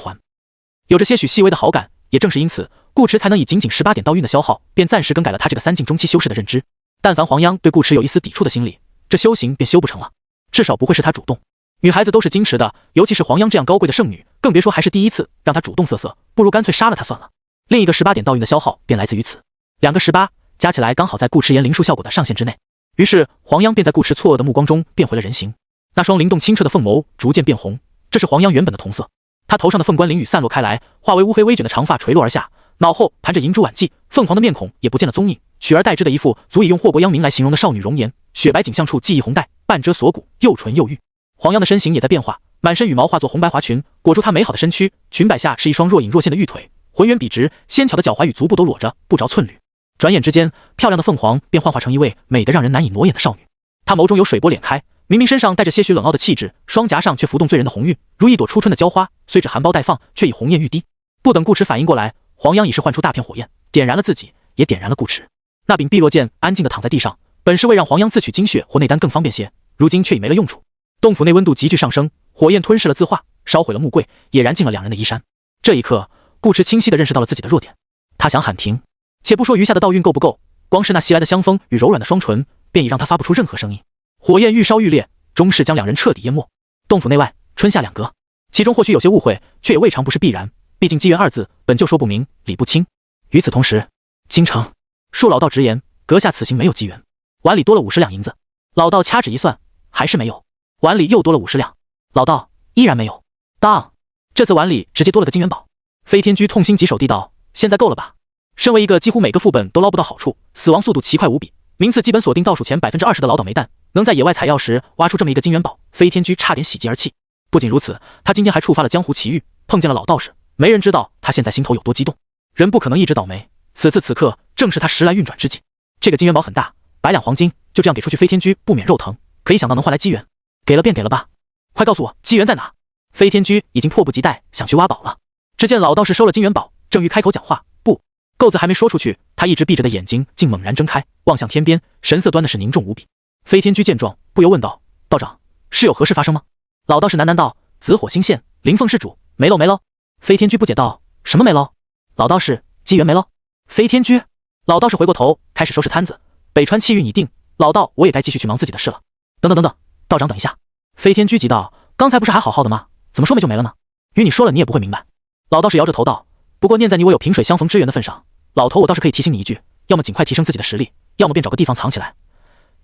有着些许细微的好感。也正是因此，顾池才能以仅仅18点道运的消耗，便暂时更改了他这个3境中期修士的认知。但凡黄央对顾池有一丝抵触的心理，这修行便修不成了，至少不会是他主动。女孩子都是矜持的，尤其是黄央这样高贵的圣女，更别说还是第一次让她主动色，不如干脆杀了她算了。另一个18点道运的消耗便来自于此，2个18加起来刚好在顾池言灵术效果的上限之内。于是黄央便在顾池错愕的目光中变回了人形，那双灵动清澈的凤眸逐渐变红，这是黄央原本的瞳色。他头上的凤冠翎羽散落开来，化为乌黑微卷的长发垂落而下，脑后盘着银珠晚髻，凤凰的面孔也不见了踪影，取而代之的一副足以用祸国殃民来形容的少女容颜，雪白颈项处系一红带，半遮锁骨，又纯又玉。黄央的身形也在变化，满身羽毛化作红白华裙，裹住她美好的身躯，裙摆下是一双若隐若现的玉腿，浑圆笔直，纤巧的脚踝与足部都裸着，不着寸缕。转眼之间，漂亮的凤凰便幻化成一位美得让人难以挪眼的少女。她眸中有水波敛开，明明身上带着些许冷傲的气质，双颊上却浮动醉人的红晕，如一朵初春的娇花，虽只含苞待放，却已红艳欲滴。不等顾池反应过来，黄央已是唤出大片火焰，点燃了自己，也点燃了顾池。那柄碧落剑安静地躺在地上，本是为让黄央自取精血或内丹更方便些，如今却已没了用处。洞府内温度急剧上升，火焰吞噬了字画，烧毁了木柜，也燃尽了两人的衣衫。这一刻，顾池清晰地认识到了自己的弱点，他想喊停，且不说余下的道运够不够，光是那袭来的香风与柔软的双唇，便已让他发不出任何声音。火焰愈烧愈烈，终是将两人彻底淹没。洞府内外，春夏两隔，其中或许有些误会，却也未尝不是必然。毕竟机缘二字本就说不明，理不清。与此同时，京城恕老道直言，阁下此行没有机缘。碗里多了50两银子。老道掐指一算，还是没有。碗里又多了50两，老道依然没有。当，这次碗里直接多了个金元宝。飞天居痛心疾首地道：现在够了吧？身为一个几乎每个副本都捞不到好处，死亡速度奇快无比，名次基本锁定倒数前20%的老倒霉蛋，能在野外采药时挖出这么一个金元宝，飞天居差点喜极而泣。不仅如此，他今天还触发了江湖奇遇，碰见了老道士，没人知道他现在心头有多激动。人不可能一直倒霉，此次此刻正是他时来运转之际。这个金元宝很大，100两黄金，就这样给出去，飞天居不免肉疼。可一想到能换来机缘，给了便给了吧。快告诉我机缘在哪？飞天居已经迫不及待想去挖宝了。只见老道士收了金元宝，正欲开口讲话，不，垢子还没说出去，他一直闭着的眼睛竟猛然睁开，望向天边，神色端的是凝重无比。飞天居见状，不由问道：道长，是有何事发生吗？老道士喃喃道：紫火星现，灵凤施主，没喽没喽。飞天居不解道：什么没喽？老道士，机缘没喽。飞天居，老道士回过头，开始收拾摊子。北川气运已定，老道我也该继续去忙自己的事了。等等等等，道长等一下。飞天居急道：刚才不是还好好的吗？怎么说没就没了呢？与你说了你也不会明白。老道士摇着头道：不过念在你我有萍水相逢之缘的份上，老头我倒是可以提醒你一句，要么尽快提升自己的实力，要么便找个地方藏起来。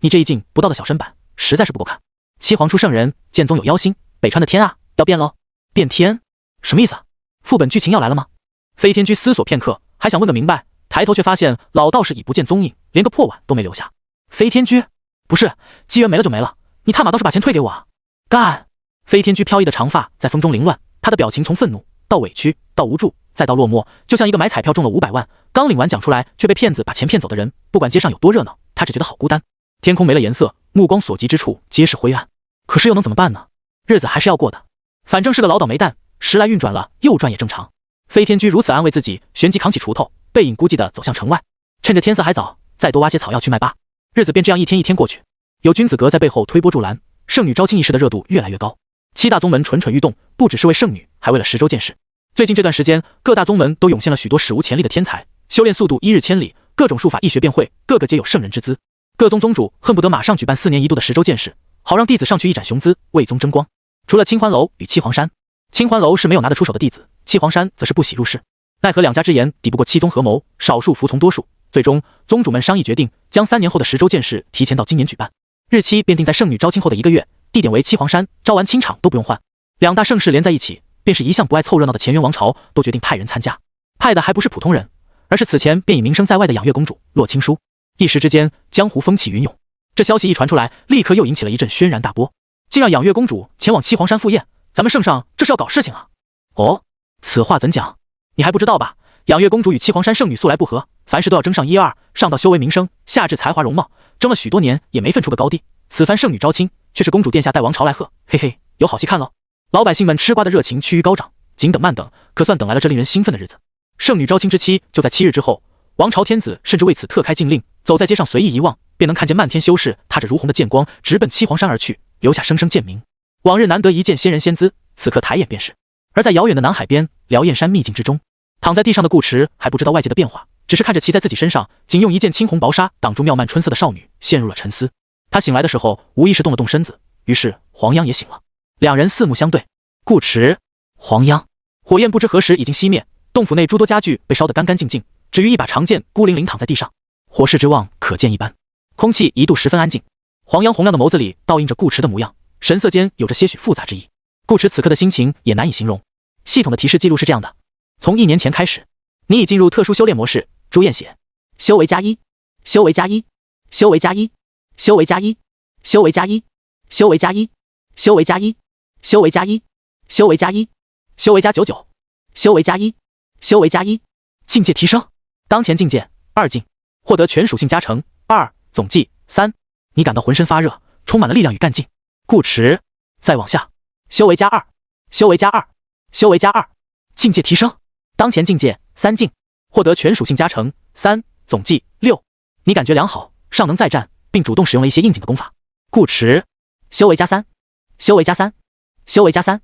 你这一进不到的小身板实在是不够看。七皇出圣人，剑宗有妖星，北川的天啊要变喽。变天？什么意思啊？副本剧情要来了吗？飞天居思索片刻，还想问个明白，抬头却发现老道士已不见踪影，连个破碗都没留下。飞天居，不是，机缘没了就没了，你他妈倒是把钱退给我啊！干！飞天居飘逸的长发在风中凌乱，他的表情从愤怒到委屈到无助再到落寞，就像一个买彩票中了500万，刚领完奖出来却被骗子把钱骗走的人。不管街上有多热闹，他只觉得好孤单。天空没了颜色，目光所及之处皆是灰暗。可是又能怎么办呢？日子还是要过的，反正是个老倒霉蛋，时来运转了，又转也正常。飞天居如此安慰自己，旋即扛起锄头，背影孤寂地走向城外。趁着天色还早，再多挖些草药去卖吧。日子便这样一天一天过去，有君子阁在背后推波助澜，圣女招亲一事的热度越来越高。7大宗门蠢蠢欲动，不只是为圣女，还为了10州剑士。最近这段时间，各大宗门都涌现了许多史无前例的天才，修炼速度一日千里，各种术法一学便会，个个皆有圣人之姿。各宗宗主恨不得马上举办4年1度的10州剑士，好让弟子上去一展雄姿，为宗争光。除了青环楼与七皇山，青环楼是没有拿得出手的弟子，七皇山则是不喜入世。奈何两家之言抵不过七宗合谋，少数服从多数，最终宗主们商议决定，将3年后的10州剑士提前到今年举办，日期便定在圣女招亲后的1个月，地点为七皇山，招完清场都不用换。两大盛事连在一起，便是一向不爱凑热闹的乾元王朝都决定派人参加，派的还不是普通人，而是此前便已名声在外的养月公主洛青书。一时之间，江湖风起云涌。这消息一传出来，立刻又引起了一阵轩然大波，竟让养月公主前往七皇山赴宴。咱们圣上这是要搞事情啊！哦，此话怎讲？你还不知道吧？养月公主与七皇山圣女素来不和，凡事都要争上1、2，上到修为名声，下至才华容貌，争了许多年也没分出个高低。此番圣女招亲，却是公主殿下带王朝来贺，嘿嘿，有好戏看喽！老百姓们吃瓜的热情趋于高涨，紧等慢等，可算等来了这令人兴奋的日子。圣女招亲之期就在7日之后，王朝天子甚至为此特开禁令，走在街上随意一望，便能看见漫天修士踏着如虹的剑光，直奔七皇山而去，留下声声剑鸣。往日难得一见仙人仙姿，此刻抬眼便是。而在遥远的南海边，辽燕山秘境之中，躺在地上的顾池还不知道外界的变化，只是看着骑在自己身上，仅用一件青红薄纱挡住妙曼春色的少女，陷入了沉思。他醒来的时候，无意识动了动身子，于是黄央也醒了。两人四目相对，顾池、黄央。火焰不知何时已经熄灭，洞府内诸多家具被烧得干干净净，只余一把长剑孤零零躺在地上，火势之旺可见一斑。空气一度十分安静，黄央洪亮的眸子里倒映着顾池的模样，神色间有着些许复杂之意。顾池此刻的心情也难以形容。系统的提示记录是这样的：从1年前开始，你已进入特殊修炼模式。朱燕写：修为+1，修为+1，修为+1，修为+1，修为+1，修为+1，修为+1，修为+1，修为+1，修为+99，修为+1，修为+1，境界提升。当前境界2境，获得全属性加成2，总计3。你感到浑身发热，充满了力量与干劲。顾池，再往下，修为+2，修为+2，修为+2，境界提升。当前境界3境，获得全属性加成3，总计6。你感觉良好，尚能再战，并主动使用了一些应景的功法。顾池，修为+3，修为+3，修为+3。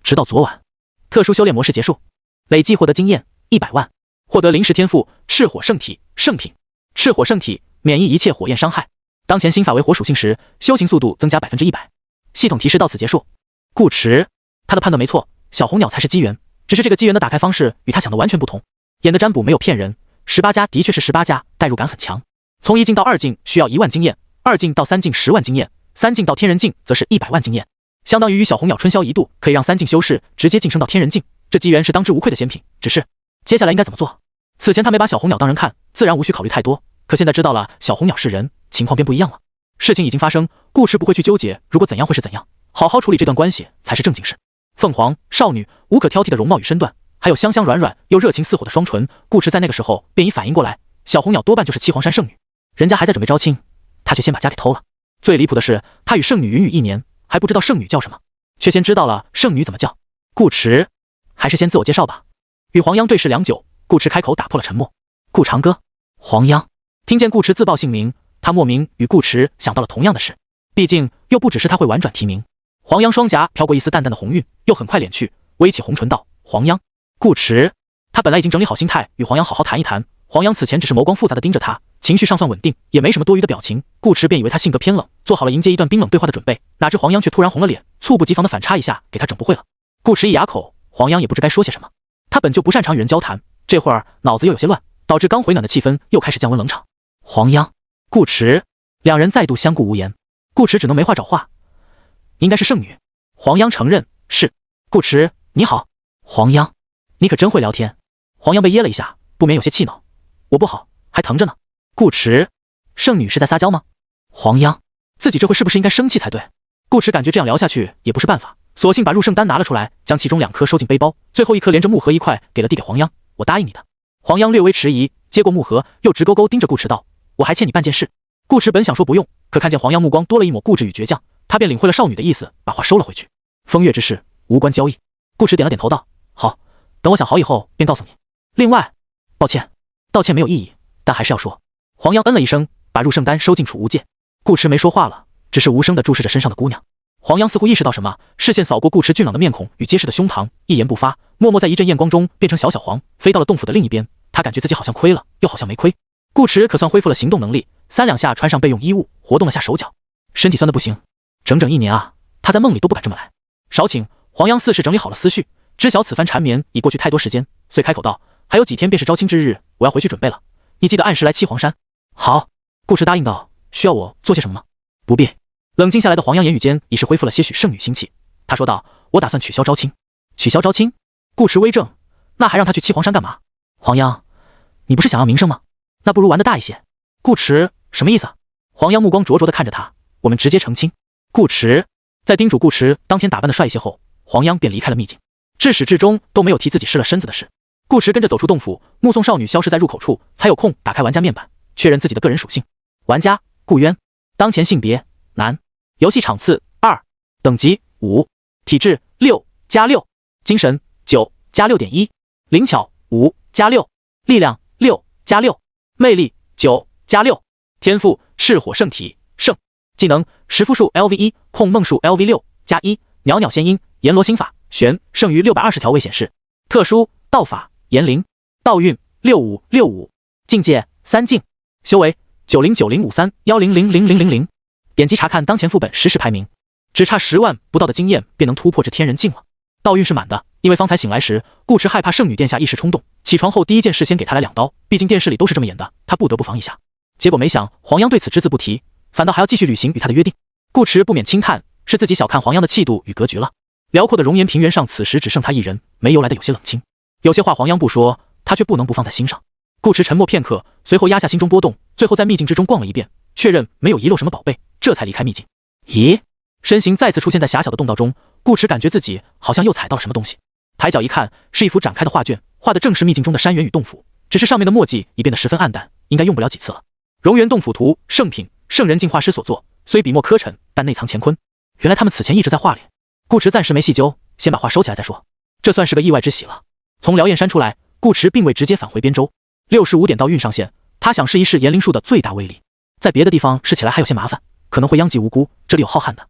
直到昨晚，特殊修炼模式结束，累计获得经验100万，获得临时天赋赤火圣体圣品。赤火圣体免疫一切火焰伤害。当前心法为火属性时，修行速度增加100%。系统提示到此结束。顾池，他的判断没错，小红鸟才是机缘，只是这个机缘的打开方式与他想的完全不同。演的占卜没有骗人，18家的确是18家，代入感很强。从1境到2境需要1万经验，2境到3境10万经验，3境到天人境则是100万经验，相当于与小红鸟春宵一度，可以让3境修士直接晋升到天人境。这机缘是当之无愧的仙品，只是接下来应该怎么做？此前他没把小红鸟当人看，自然无需考虑太多，可现在知道了小红鸟是人，情况便不一样了。事情已经发生，顾池不会去纠结如果怎样会是怎样，好好处理这段关系才是正经事。凤凰少女无可挑剔的容貌与身段，还有香香软软又热情似火的双唇，顾池在那个时候便已反应过来，小红鸟多半就是七皇山圣女，人家还在准备招亲，他却先把家给偷了。最离谱的是，他与圣女云雨1年，还不知道圣女叫什么，却先知道了圣女怎么叫。顾池，还是先自我介绍吧。与黄央对视良久，顾池开口打破了沉默：顾长歌。黄央听见顾池自报姓名，他莫名与顾池想到了同样的事，毕竟又不只是他会婉转提名。黄央双颊飘过一丝淡淡的红晕，又很快敛去，微起红唇道：黄央。顾池，他本来已经整理好心态与黄央好好谈一谈，黄央此前只是眸光复杂的盯着他，情绪尚算稳定，也没什么多余的表情，顾池便以为他性格偏冷，做好了迎接一段冰冷对话的准备，哪知黄央却突然红了脸，猝不及防的反差一下，给他整不会了。顾池一哑口，黄央也不知该说些什么，他本就不擅长与人交谈，这会儿脑子又有些乱，导致刚回暖的气氛又开始降温冷场。黄央、顾池两人再度相顾无言，顾池只能没话找话。应该是圣女。黄央承认是。顾池，你好。黄央，你可真会聊天。黄央被噎了一下，不免有些气恼。我不好，还疼着呢。顾池，圣女是在撒娇吗？黄央，自己这会是不是应该生气才对？顾池感觉这样聊下去也不是办法，索性把入圣丹拿了出来，将其中2颗收进背包，最后1颗连着木盒一块给了递给黄央。我答应你的。黄央略微迟疑，接过木盒，又直勾勾盯着顾池道：我还欠你办件事。顾池本想说不用，可看见黄央目光多了一抹固执与倔强，他便领会了少女的意思，把话收了回去。风月之事无关交易。顾池点了点头道：好，等我想好以后便告诉你。另外，抱歉，道歉没有意义，但还是要说。黄央嗯了一声，把入圣丹收进储物戒。顾池没说话了，只是无声地注视着身上的姑娘。黄央似乎意识到什么，视线扫过顾池俊朗的面孔与结实的胸膛，一言不发，默默在一阵艳光中变成小小黄，飞到了洞府的另一边。他感觉自己好像亏了，又好像没亏。顾池可算恢复了行动能力，3两下穿上备用衣物，活动了下手脚，身体酸得不行。整整1年啊，他在梦里都不敢这么来。少请。黄央似是整理好了思绪，知晓此番缠绵已过去太多时间，遂开口道：还有几天便是招亲之日，我要回去准备了，你记得按时来七皇山。好。顾池答应道：需要我做些什么吗？不必。冷静下来的黄央言语间已是恢复了些许圣女心气，他说道：我打算取消招亲。取消招亲？顾池微怔，那还让他去七皇山干嘛？黄央，你不是想要名声吗？那不如玩得大一些。顾池，什么意思？黄央目光灼灼地看着他，我们直接成亲。顾池在叮嘱顾池当天打扮的帅一些后，黄央便离开了秘境，至始至终都没有提自己失了身子的事。顾池跟着走出洞府，目送少女消失在入口处，才有空打开玩家面板，确认自己的个人属性。玩家顾渊，当前性别男，游戏场次2，等级5，体质6+6，精神9，加6.1，灵巧5加6，力量6加6，魅力9加6，天赋赤火圣体圣，技能时复数 LV1，控梦数 LV6加1，袅袅仙音阎罗心法玄剩余620条未显示，特殊道法炎灵，道运6565，境界3境，修为90905310000000，点击查看当前副本实时排名，只差10万不到的经验便能突破至天人境了。道运是满的，因为方才醒来时，顾迟害怕圣女殿下一时冲动，起床后第一件事先给他来2刀，毕竟电视里都是这么演的，他不得不防一下。结果没想黄央对此只字不提，反倒还要继续履行与他的约定。顾迟不免轻叹，是自己小看黄央的气度与格局了。辽阔的熔岩平原上此时只剩他一人，没由来的有些冷清。有些话黄央不说，他却不能不放在心上。顾迟沉默片刻，随后压下心中波动，最后在秘境之中逛了一遍，确认没有遗漏什么宝贝，这才离开秘境。咦，身形再次出现在狭小的洞道中，顾迟感觉自己好像又踩到了什么东西，抬脚一看，是一幅展开的画卷，画的正是秘境中的山原与洞府，只是上面的墨迹已变得十分暗淡，应该用不了几次了。熔岩洞府图，圣品，圣人进化师所作，虽笔墨磕碜，但内藏乾坤。原来他们此前一直在画里。顾迟暂时没细究，先把画收起来再说。这算是个意外之喜了。从辽燕山出来，顾迟并未直接返回边州。65点道运上线，他想试一试炎灵术的最大威力。在别的地方试起来还有些麻烦，可能会殃及无辜，这里有浩瀚的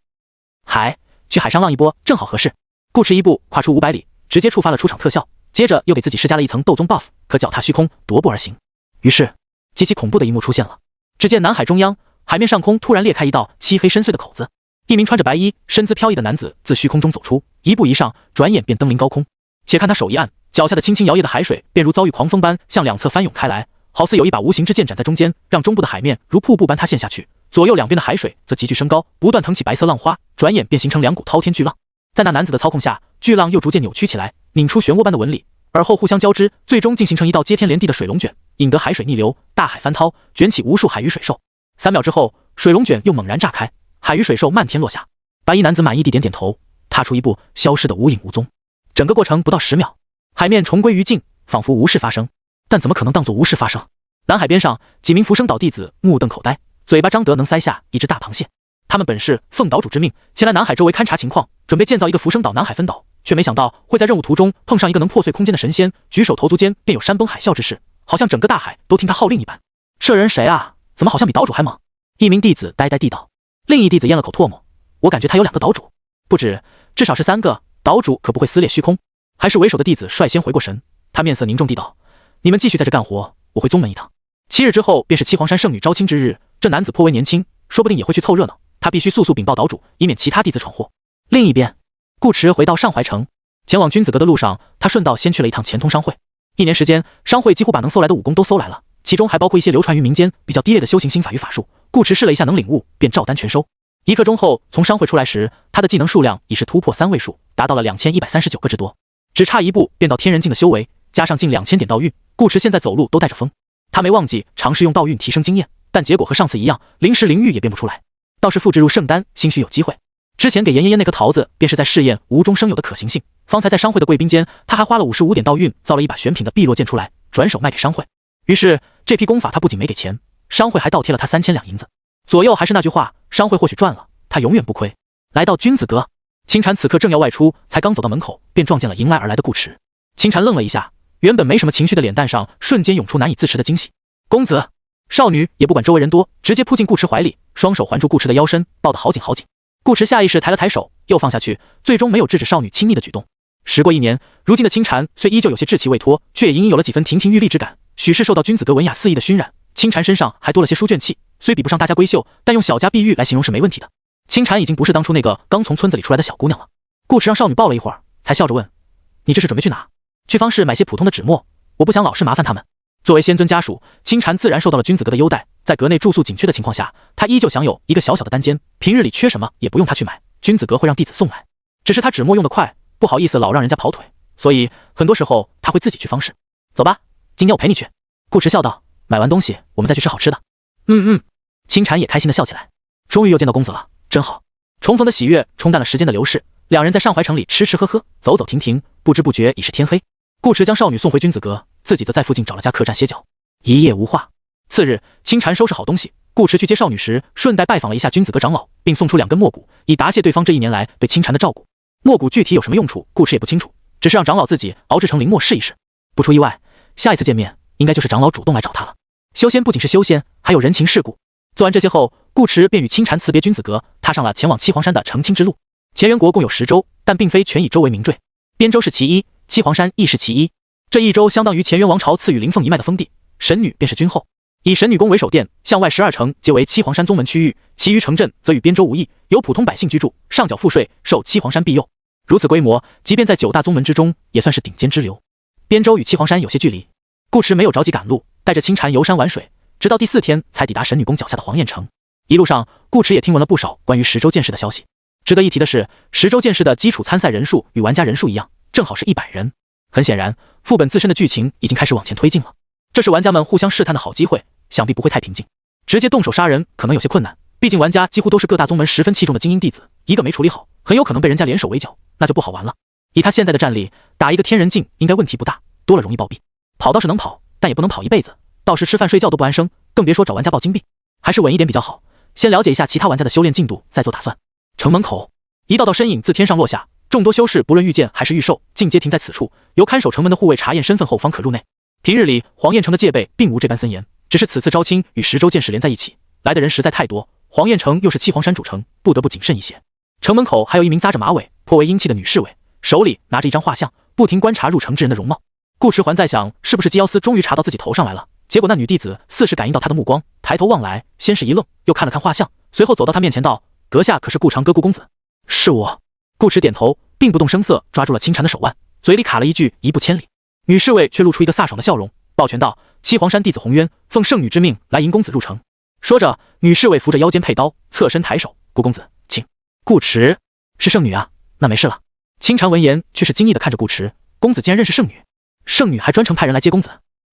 海，去海上浪一波正好合适。顾迟一步跨出500里，直接触发了出场特效，接着又给自己施加了一层斗宗 buff， 可脚踏虚空，踱步而行。于是极其恐怖的一幕出现了。只见南海中央，海面上空突然裂开一道漆黑深邃的口子，一名穿着白衣、身姿飘逸的男子自虚空中走出，一步一上，转眼便登临高空。且看他手一按，脚下的轻轻摇曳的海水便如遭遇狂风般向两侧翻涌开来，好似有一把无形之剑斩在中间，让中部的海面如瀑布般塌陷下去，左右两边的海水则急剧升高，不断腾起白色浪花，转眼便形成2股滔天巨浪。在那男子的操控下，巨浪又逐渐扭曲起来，拧出漩涡般的纹理，而后互相交织，最终竟形成一道接天连地的水龙卷，引得海水逆流，大海翻涛，卷起无数海鱼水兽。3秒之后，水龙卷又猛然炸开，海鱼水兽漫天落下。白衣男子满意地点点头，踏出一步，消失得无影无踪。整个过程不到10秒，海面重归于静，仿佛无事发生。但怎么可能当作无事发生？南海边上，几名浮生岛弟子目瞪口呆，嘴巴张得能塞下一只大螃蟹。他们本是奉岛主之命前来南海周围勘察情况，准备建造一个浮生岛南海分岛，却没想到会在任务途中碰上一个能破碎空间的神仙，举手投足间便有山崩海啸之势，好像整个大海都听他号令一般。这人谁啊？怎么好像比岛主还猛？一名弟子呆呆地道。另一弟子咽了口唾沫，我感觉他有2个岛主，不止，至少是3个。岛主可不会撕裂虚空。还是为首的弟子率先回过神，他面色凝重地道：你们继续在这干活，我回宗门一趟。7日之后便是七皇山圣女招亲之日，这男子颇为年轻，说不定也会去凑热闹，他必须速速禀报岛主，以免其他弟子闯祸。另一边，顾迟回到上怀城，前往君子阁的路上，他顺道先去了一趟钱通商会。1年时间，商会几乎把能搜来的武功都搜来了，其中还包括一些流传于民间比较低劣的修行心法与法术。顾迟试了一下能领悟，便照单全收。1刻钟后，从商会出来时，他的技能数量已是突破3位数，达到了2139个之多，只差一步便到天人境的修为，加上近2000点道运，顾迟现在走路都带着风。他没忘记尝试用道运提升经验，但结果和上次一样，灵石灵玉也变不出来。倒是复制入圣丹，兴许有机会。之前给严嫣嫣那颗桃子，便是在试验无中生有的可行性。方才在商会的贵宾间，他还花了55点道运造了一把玄品的碧落剑出来，转手卖给商会。于是这批功法他不仅没给钱，商会还倒贴了他3000两银子。左右还是那句话，商会或许赚了，他永远不亏。来到君子阁，清禅此刻正要外出，才刚走到门口，便撞见了迎来而来的顾迟。清禅愣了一下，原本没什么情绪的脸蛋上瞬间涌出难以自持的惊喜。公子！少女也不管周围人多，直接扑进顾迟怀里，双手环住顾迟的腰身，抱得好紧好紧。顾迟下意识抬了抬手，又放下去，最终没有制止少女亲昵的举动。时过1年，如今的清禅虽依旧有些稚气未脱，却也隐隐有了几分亭亭玉立之感。许是受到君子阁文雅肆意的熏染，清禅身上还多了些书卷气，虽比不上大家闺秀，但用小家碧玉来形容是没问题的。清禅已经不是当初那个刚从村子里出来的小姑娘了。顾迟让少女抱了一会儿，才笑着问：你这是准备去哪？去方氏买些普通的纸墨，我不想老是麻烦他们。作为仙尊家属，清禅自然受到了君子阁的优待，在阁内住宿紧缺的情况下，他依旧享有一个小小的单间，平日里缺什么也不用他去买，君子阁会让弟子送来。只是他纸墨用得快，不好意思老让人家跑腿，所以很多时候他会自己去方氏。走吧，今天我陪你去。顾迟笑道，买完东西我们再去吃好吃的。清禅也开心地笑起来，终于又见到公子了，真好。重逢的喜悦冲淡了时间的流逝，两人在上怀城里吃吃喝喝，走走停停，不知不觉已是天黑。顾迟将少女送回君子阁，自己则在附近找了家客栈歇脚，一夜无话。次日，清禅收拾好东西，顾迟去接少女时，顺带拜访了一下君子阁长老，并送出2根墨骨，以答谢对方这1年来对清禅的照顾。墨骨具体有什么用处，顾迟也不清楚，只是让长老自己熬制成灵墨试一试。不出意外，下一次见面应该就是长老主动来找他了。修仙不仅是修仙，还有人情世故。做完这些后，顾驰便与清禅辞别君子阁，踏上了前往七皇山的成亲之路。乾元国共有10州，但并非全以州为名坠，边州是其一，七皇山亦是其一。这一州相当于乾元王朝赐予灵凤一脉的封地，神女便是君后。以神女宫为首殿，向外12城皆为七皇山宗门区域，其余城镇则与边州无异，由普通百姓居住，上缴赋税，受七皇山庇佑。如此规模，即便在9大宗门之中，也算是顶尖之流。边州与七皇山有些距离，顾驰没有着急赶路，带着清禅游山玩水，直到第4天才抵达神女宫脚下的黄燕城。一路上，顾驰也听闻了不少关于10州剑士的消息。值得一提的是，10州剑士的基础参赛人数与玩家人数一样，正好是100人。很显然，副本自身的剧情已经开始往前推进了，这是玩家们互相试探的好机会，想必不会太平静。直接动手杀人可能有些困难，毕竟玩家几乎都是各大宗门十分器重的精英弟子，一个没处理好，很有可能被人家联手围剿，那就不好玩了。以他现在的战力，打一个天人境应该问题不大，多了容易暴毙。跑倒是能跑，但也不能跑一辈子，到时吃饭睡觉都不安生，更别说找玩家报金币，还是稳一点比较好。先了解一下其他玩家的修炼进度，再做打算。城门口，一道道身影自天上落下，众多修士不论御剑还是御兽，尽皆停在此处，由看守城门的护卫查验身份后方可入内。平日里，黄燕城的戒备并无这般森严，只是此次招亲与10州剑士连在一起，来的人实在太多，黄燕城又是七皇山主城，不得不谨慎一些。城门口还有一名扎着马尾、颇为英气的女侍卫，手里拿着一张画像，不停观察入城之人的容貌。顾驰还在想，是不是基妖司终于查到自己头上来了？结果那女弟子似是感应到他的目光，抬头望来，先是一愣，又看了看画像，随后走到他面前道：“阁下可是顾长歌顾公子？”“是我。”顾驰点头，并不动声色抓住了清禅的手腕，嘴里卡了一句“一步千里”。女侍卫却露出一个飒爽的笑容，抱拳道：“七皇山弟子红渊，奉圣女之命来迎公子入城。”说着，女侍卫扶着腰间佩刀，侧身抬手：“顾公子，请。”顾驰：“是圣女啊，那没事了。”清禅闻言却是惊异的看着顾驰：“公子竟然认识圣女？圣女还专程派人来接公子？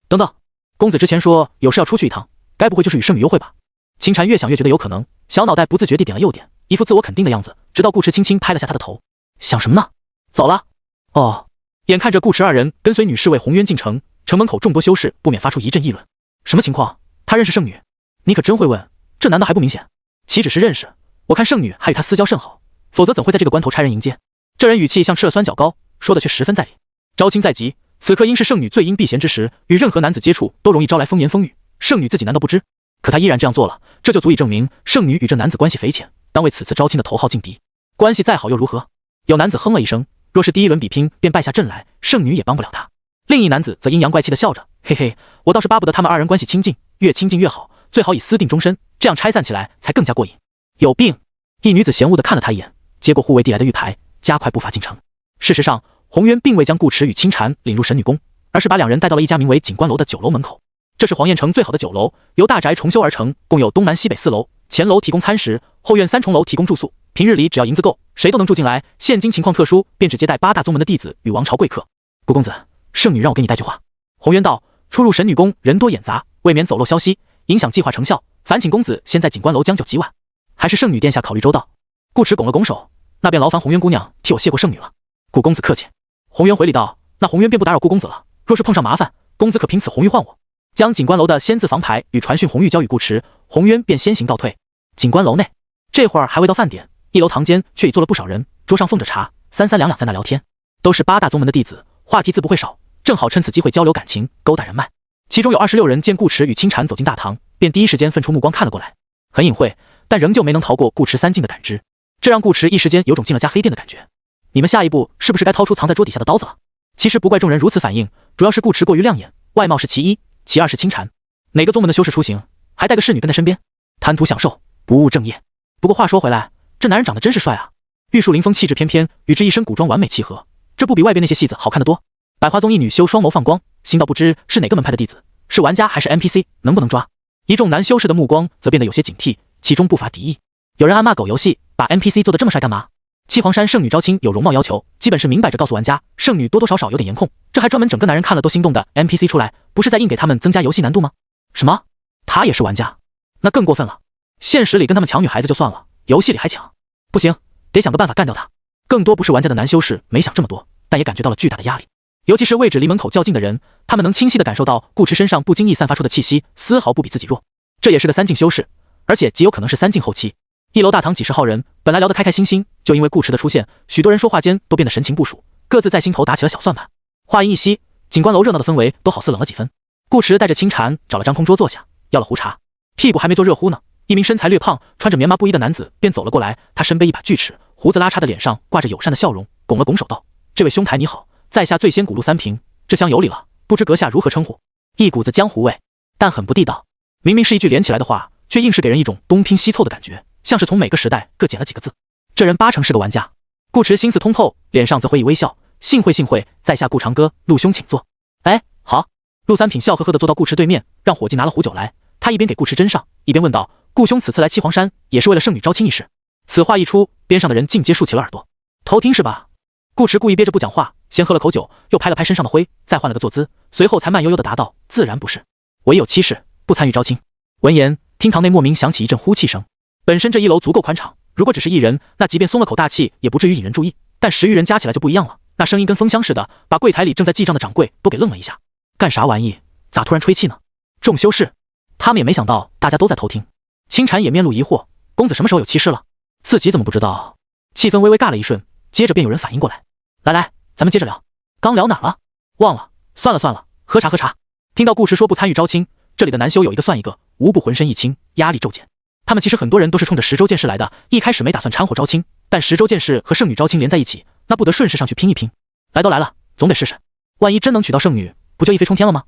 等等，公子之前说有事要出去一趟，该不会就是与圣女幽会吧？”清禅越想越觉得有可能，小脑袋不自觉地点了右点，一副自我肯定的样子，直到顾驰轻轻拍了下他的头：“想什么呢？走了。”哦。眼看着顾驰2人跟随女侍卫红渊进城，城门口众多修士不免发出一阵议论：“什么情况？他认识圣女？你可真会问，这难道还不明显？岂止是认识，我看圣女还与他私交甚好，否则怎会在这个关头差人迎接？”这人语气像吃了酸角糕，说的却十分在理。招亲在即，此刻应是圣女最应避嫌之时，与任何男子接触都容易招来风言风语，圣女自己难道不知？可她依然这样做了，这就足以证明圣女与这男子关系匪浅，当为此次招亲的头号劲敌。关系再好又如何？有男子哼了一声，若是第一轮比拼便败下阵来，圣女也帮不了他。另一男子则阴阳怪气的笑着：“嘿嘿，我倒是巴不得他们2人关系亲近，越亲近越好，最好以私定终身，这样拆散起来才更加过瘾。”有病！一女子嫌恶地看了他一眼，接过护卫递来的玉牌，加快步伐进城。事实上，红渊并未将顾驰与清禅领入神女宫，而是把2人带到了一家名为景观楼的酒楼门口。这是黄燕城最好的酒楼，由大宅重修而成，共有东南西北4楼，前楼提供餐食，后院3重楼提供住宿。平日里只要银子够，谁都能住进来。现今情况特殊，便只接待8大宗门的弟子与王朝贵客。顾公子，圣女让我给你带句话。红渊道：“出入神女宫人多眼杂，未免走漏消息，影响计划成效，烦请公子先在景观楼将就几晚。还是圣女殿下考虑周到。”顾驰拱了拱手：“那便劳烦红渊姑娘替我谢过圣女了。”顾公子客气。红渊回礼道：“那红渊便不打扰顾公子了，若是碰上麻烦，公子可凭此红玉换我。”将景观楼的仙字房牌与传讯红玉交与顾驰，红渊便先行倒退。景观楼内，这会儿还未到饭点，1楼堂间却已坐了不少人，桌上奉着茶，三三两两在那聊天，都是8大宗门的弟子，话题自不会少，正好趁此机会交流感情，勾搭人脉。其中有26人见顾驰与清禅走进大堂，便第一时间分出目光看了过来，很隐晦，但仍旧没能逃过顾驰3镜的感知，这让顾驰一时间有种进了家黑店的感觉。你们下一步是不是该掏出藏在桌底下的刀子了？其实不怪众人如此反应，主要是顾驰过于亮眼，外貌是其一，其二是清禅。哪个宗门的修士出行，还带个侍女跟在身边，贪图享受，不务正业。不过话说回来，这男人长得真是帅啊！玉树临风，气质翩翩，与之一身古装完美契合，这不比外边那些戏子好看得多？百花宗一女修双眸放光，心道不知是哪个门派的弟子，是玩家还是 NPC， 能不能抓？一众男修士的目光则变得有些警惕，其中不乏敌意。有人暗骂狗游戏，把 NPC 做得这么帅干嘛？七皇山圣女招亲有容貌要求，基本是明摆着告诉玩家，圣女多多少少有点颜控，这还专门整个男人看了都心动的 NPC 出来，不是在硬给他们增加游戏难度吗？什么？他也是玩家？那更过分了。现实里跟他们抢女孩子就算了，游戏里还抢，不行，得想个办法干掉他。更多不是玩家的男修士没想这么多，但也感觉到了巨大的压力。尤其是位置离门口较近的人，他们能清晰地感受到顾驰身上不经意散发出的气息，丝毫不比自己弱。这也是个3境修士，而且极有可能是3境后期。1楼大堂几十号人，本来聊得开开心心，就因为顾驰的出现，许多人说话间都变得神情不属，各自在心头打起了小算盘。话音一息，景观楼热闹的氛围都好似冷了几分。顾池带着清禅找了张空桌坐下，要了壶茶。屁股还没坐热乎呢，一名身材略胖、穿着棉麻布衣的男子便走了过来。他身背一把锯齿，胡子拉碴的脸上挂着友善的笑容，拱了拱手道：“这位兄台你好，在下醉仙谷陆三平，这厢有礼了，不知阁下如何称呼？”一股子江湖味，但很不地道。明明是一句连起来的话，却硬是给人一种东拼西凑的感觉，像是从每个时代各捡了几个字。这人八成是个玩家。顾池心思通透，脸上则回以微笑：“幸会幸会，在下顾长歌，陆兄请坐。”哎，好。陆三品笑呵呵地坐到顾池对面，让伙计拿了壶酒来。他一边给顾池斟上，一边问道：“顾兄此次来七皇山，也是为了圣女招亲一事？”此话一出，边上的人尽皆竖起了耳朵。偷听是吧？顾池故意憋着不讲话，先喝了口酒，又拍了拍身上的灰，再换了个坐姿，随后才慢悠悠地答道：“自然不是，我已有妻室，不参与招亲。”闻言，厅堂内莫名响起一阵呼气声。本身这一楼足够宽敞，如果只是一人，那即便松了口大气，也不至于引人注意。但10余人加起来就不一样了，那声音跟风箱似的，把柜台里正在记账的掌柜都给愣了一下。干啥玩意？咋突然吹气呢？众修士，他们也没想到大家都在偷听。清禅也面露疑惑：“公子什么时候有妻室了？自己怎么不知道？”气氛微微尬了一瞬，接着便有人反应过来：“来，咱们接着聊。刚聊哪了？忘了，算了，喝茶。”听到顾池说不参与招亲，这里的男修有一个算一个，无不浑身一轻，压力骤减。他们其实很多人都是冲着十州剑士来的，一开始没打算掺和招亲，但十州剑士和圣女招亲连在一起，那不得顺势上去拼一拼。来都来了，总得试试，万一真能娶到圣女，不就一飞冲天了吗？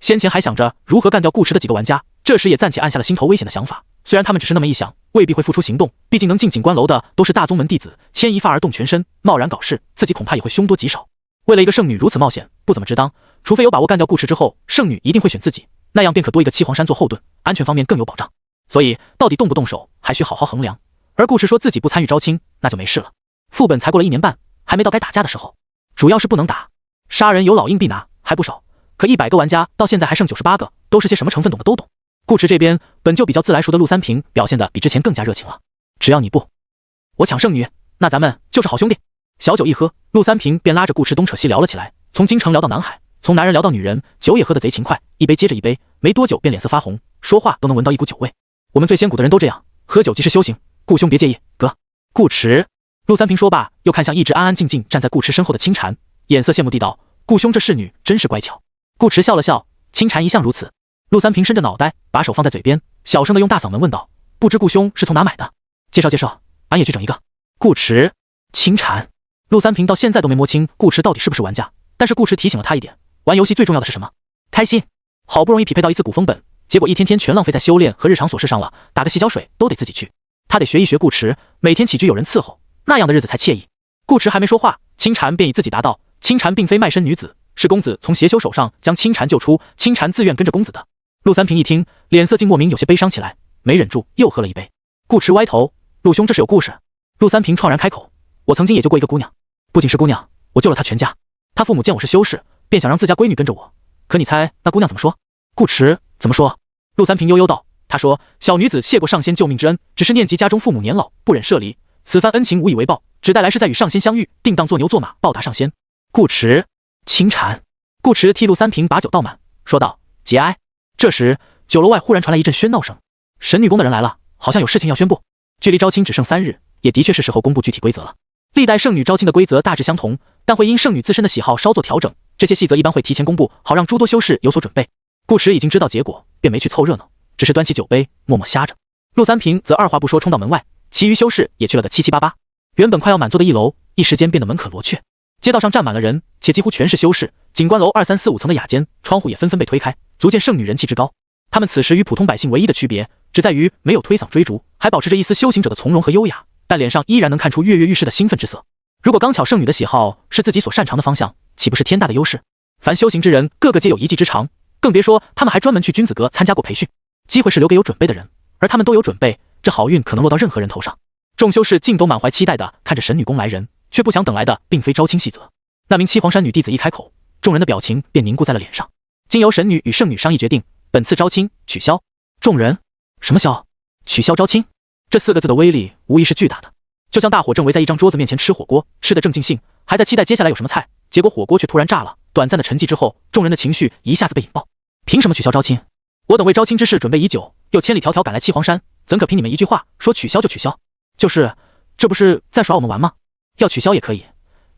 先前还想着如何干掉顾池的几个玩家，这时也暂且按下了心头危险的想法。虽然他们只是那么一想，未必会付出行动，毕竟能进景观楼的都是大宗门弟子，牵一发而动全身，贸然搞事，自己恐怕也会凶多吉少。为了一个圣女如此冒险，不怎么值当。除非有把握干掉顾池之后，圣女一定会选自己，那样便可多一个七皇山做后盾，安全方面更有保障。所以到底动不动手，还需好好衡量。而顾池说自己不参与招亲，那就没事了。副本才过了1年半，还没到该打架的时候，主要是不能打。杀人有老硬币拿，还不少。可100个玩家到现在还剩98个，都是些什么成分懂的都懂。顾池这边本就比较自来熟的陆三平表现得比之前更加热情了。只要你不我抢圣女，那咱们就是好兄弟。小酒一喝，陆三平便拉着顾池东扯西聊了起来，从京城聊到南海，从男人聊到女人，酒也喝得贼勤快，一杯接着一杯，没多久便脸色发红，说话都能闻到一股酒味。我们醉仙谷的人都这样，喝酒即是修行，顾兄别介意。哥，顾池。陆三平说罢，又看向一直安安静静站在顾池身后的清禅，眼色羡慕地道：“顾兄这侍女真是乖巧。”顾池笑了笑，清禅一向如此。陆三平伸着脑袋，把手放在嘴边，小声的用大嗓门问道：“不知顾兄是从哪买的？介绍，俺也去整一个。”顾池，清禅。陆三平到现在都没摸清顾池到底是不是玩家，但是顾池提醒了他一点，玩游戏最重要的是什么？开心。好不容易匹配到一次古风本，结果一天天全浪费在修炼和日常琐事上了，打个洗脚水都得自己去。他得学一学顾池，每天起居有人伺候，那样的日子才惬意。顾池还没说话，清禅便以自己答道：“清禅并非卖身女子，是公子从邪修手上将清禅救出，清禅自愿跟着公子的。”陆三平一听，脸色竟莫名有些悲伤起来，没忍住又喝了一杯。顾池歪头：“陆兄这是有故事？”陆三平怆然开口：“我曾经也救过一个姑娘，不仅是姑娘，我救了她全家。她父母见我是修士，便想让自家闺女跟着我。可你猜那姑娘怎么说？”顾池怎么说？陆三平悠悠道：“她说小女子谢过上仙救命之恩，只是念及家中父母年老，不忍舍离，此番恩情无以为报，只待来世再与上仙相遇，定当做牛做马报答上仙。”顾池，清禅。顾池替陆三平把酒倒满，说道：“节哀。”这时酒楼外忽然传来一阵喧闹声，神女宫的人来了，好像有事情要宣布。距离招亲只剩3日，也的确是时候公布具体规则了。历代圣女招亲的规则大致相同，但会因圣女自身的喜好稍作调整，这些细则一般会提前公布，好让诸多修士有所准备。顾池已经知道结果，便没去凑热闹，只是端起酒杯默默呷着。陆三平则二话不说冲到门外，其余修士也去了个七七八八。原本快要满座的一楼，一时间变得门可罗雀，街道上站满了人，且几乎全是修士。景观楼2、3、4、5层的雅间，窗户也纷纷被推开，足见圣女人气之高。他们此时与普通百姓唯一的区别，只在于没有推搡追逐，还保持着一丝修行者的从容和优雅，但脸上依然能看出跃跃欲试的兴奋之色。如果刚巧圣女的喜好是自己所擅长的方向，岂不是天大的优势？凡修行之人，个个皆有一技之长，更别说他们还专门去君子阁参加过培训。机会是留给有准备的人，而他们都有准备，这好运可能落到任何人头上。众修士竟都满怀期待地看着神女宫来人，却不想等来的并非招亲细则。那名七皇山女弟子一开口，众人的表情便凝固在了脸上。经由神女与圣女商议决定，本次招亲取消。众人，什么消？取消招亲？这4个字的威力无疑是巨大的。就像大伙正围在一张桌子面前吃火锅，吃得正尽兴，还在期待接下来有什么菜，结果火锅却突然炸了。短暂的沉寂之后，众人的情绪一下子被引爆。凭什么取消招亲？我等为招亲之事准备已久，又千里迢迢赶来七皇山，怎可凭你们一句话说取消就取消？就是，这不是在耍我们玩吗？要取消也可以，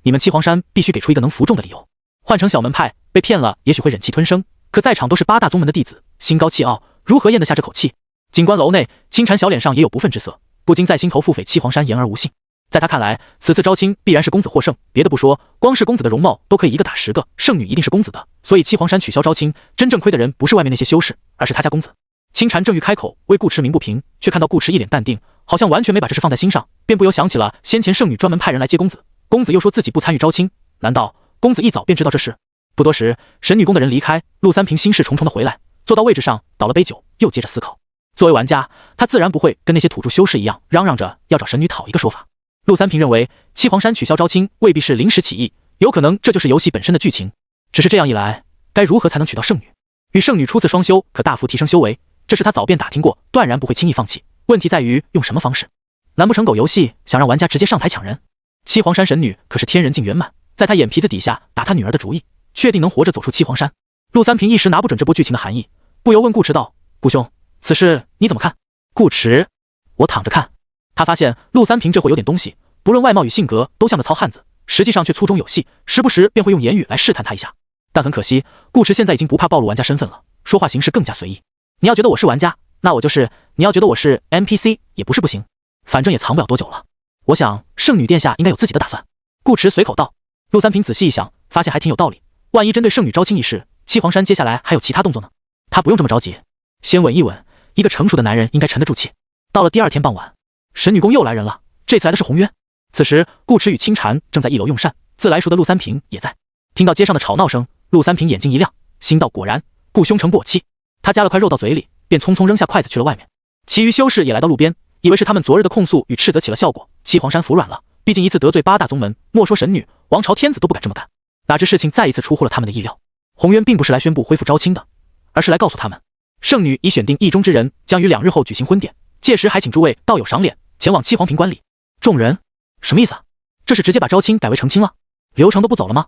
你们七皇山必须给出一个能服众的理由。换成小门派，被骗了也许会忍气吞声，可在场都是8大宗门的弟子，心高气傲，如何咽得下这口气？景观楼内，清禅小脸上也有不忿之色，不禁在心头腹诽七皇山言而无信。在他看来，此次招亲必然是公子获胜，别的不说，光是公子的容貌都可以1个打10个，圣女一定是公子的，所以七皇山取消招亲，真正亏的人不是外面那些修士，而是他家公子。清禅正欲开口为顾池鸣不平，却看到顾池一脸淡定，好像完全没把这事放在心上，便不由想起了先前圣女专门派人来接公子，公子又说自己不参与招亲，难道公子一早便知道这事？不多时，神女宫的人离开，陆三平心事重重的回来，坐到位置上倒了杯酒，又接着思考。作为玩家，他自然不会跟那些土著修士一样嚷嚷着要找神女讨一个说法。陆三平认为七皇山取消招亲未必是临时起意，有可能这就是游戏本身的剧情。只是这样一来，该如何才能娶到圣女？与圣女初次双修可大幅提升修为，这是他早便打听过，断然不会轻易放弃。问题在于用什么方式？难不成狗游戏想让玩家直接上台抢人？七皇山神女可是天人境圆满，在他眼皮子底下打他女儿的主意，确定能活着走出七皇山？陆三平一时拿不准这波剧情的含义，不由问顾池道：“顾兄，此事你怎么看？”顾池，我躺着看。他发现陆三平这货有点东西，不论外貌与性格都像个糙汉子，实际上却粗中有细，时不时便会用言语来试探他一下。但很可惜，顾池现在已经不怕暴露玩家身份了，说话行事更加随意。你要觉得我是玩家，那我就是；你要觉得我是 NPC， 也不是不行，反正也藏不了多久了。我想圣女殿下应该有自己的打算。顾池随口道。陆三平仔细一想，发现还挺有道理。万一针对圣女招亲一事，七皇山接下来还有其他动作呢？他不用这么着急，先稳一稳。一个成熟的男人应该沉得住气。到了第2天傍晚，神女宫又来人了，这次来的是红渊。此时，顾池与清禅正在1楼用膳，自来熟的陆三平也在。听到街上的吵闹声，陆三平眼睛一亮，心道果然，顾兄诚不我欺。他夹了块肉到嘴里，便匆匆扔下筷子去了外面。其余修士也来到路边，以为是他们昨日的控诉与斥责起了效果，七皇山服软了。毕竟一次得罪8大宗门，莫说神女，王朝天子都不敢这么干。哪知事情再一次出乎了他们的意料，红渊并不是来宣布恢复招亲的，而是来告诉他们，圣女已选定意中之人，将于2日后举行婚典，届时还请诸位道友赏脸，前往七皇坪观礼。众人什么意思啊？这是直接把招亲改为成亲了？流程都不走了吗？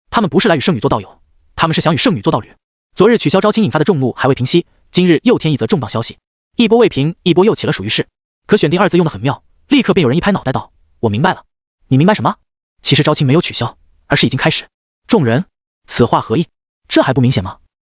他们不是来与圣女做道友，他们是想与圣女做道侣。昨日取消招亲引发的众怒还未平息，今日又添一则重磅消息，一波未平，一波又起了属于是。可选定2字用得很妙，立刻便有人一拍脑袋道：“我明白了。”你明白什么？其实招亲没有取消，而是已经开始。众人，此话何意？这还不明显吗？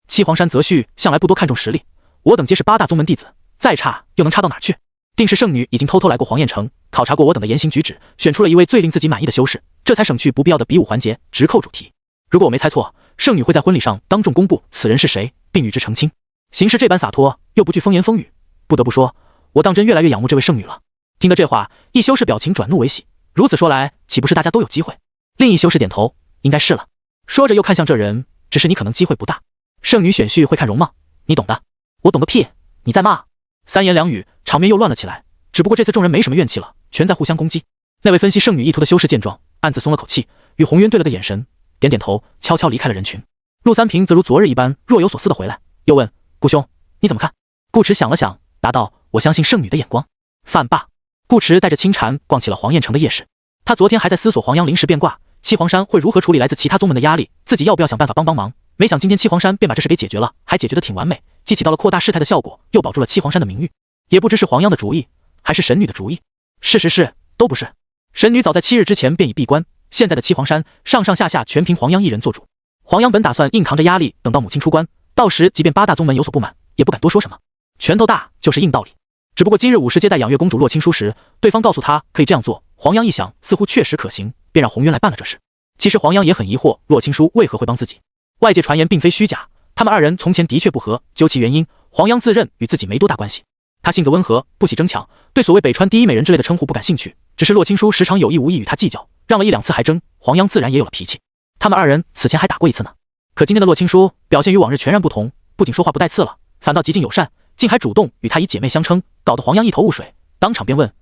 七皇山择婿向来不多看重实力，我等皆是8大宗门弟子，再差又能差到哪去？定是圣女已经偷偷来过黄燕城，考察过我等的言行举止，选出了一位最令自己满意的修士，这才省去不必要的比武环节，直扣主题。如果我没猜错，圣女会在婚礼上当众公布此人是谁，并与之成亲。行事这般洒脱，又不惧风言风语，不得不说，我当真越来越仰慕这位圣女了。听得这话，一修士表情转怒为喜，如此说来，岂不是大家都有机会？另一修士点头，应该是了。说着又看向这人，只是你可能机会不大。圣女选婿会看容貌，你懂的。我懂个屁！你在骂？三言两语，场面又乱了起来。只不过这次众人没什么怨气了，全在互相攻击。那位分析圣女意图的修士见状，暗自松了口气，与红渊对了个眼神，点点头，悄悄离开了人群。陆三平则如昨日一般若有所思的回来，又问顾兄你怎么看？顾池想了想，答道：我相信圣女的眼光。饭罢，顾池带着清禅逛起了黄燕城的夜市。他昨天还在思索黄央临时变卦，七皇山会如何处理来自其他宗门的压力，自己要不要想办法帮忙。没想今天七皇山便把这事给解决了，还解决得挺完美，既起到了扩大事态的效果，又保住了七皇山的名誉。也不知是黄央的主意，还是神女的主意。事实是，都不是。神女早在7日之前便已闭关，现在的七皇山上上下下全凭黄央一人做主。黄央本打算硬扛着压力，等到母亲出关，到时即便8大宗门有所不满，也不敢多说什么。拳头大就是硬道理。只不过今日武士接待养月公主洛青书时，对方告诉他可以这样做，黄央一想似乎确实可行，便让红渊来办了这事。其实黄央也很疑惑洛青书为何会帮自己，外界传言并非虚假，他们2人从前的确不和，究其原因，黄央自认与自己没多大关系。他性子温和，不喜争抢，对所谓北川第一美人之类的称呼不感兴趣，只是洛青书时常有意无意与他计较，让了1、2次还争，黄央自然也有了脾气。他们2人此前还打过一次呢。可今天的洛青书表现与往日全然不同，不仅说话不带刺了，反倒极尽友善，竟还主动与他以姐妹相称，搞得黄央一头雾水，当场便问：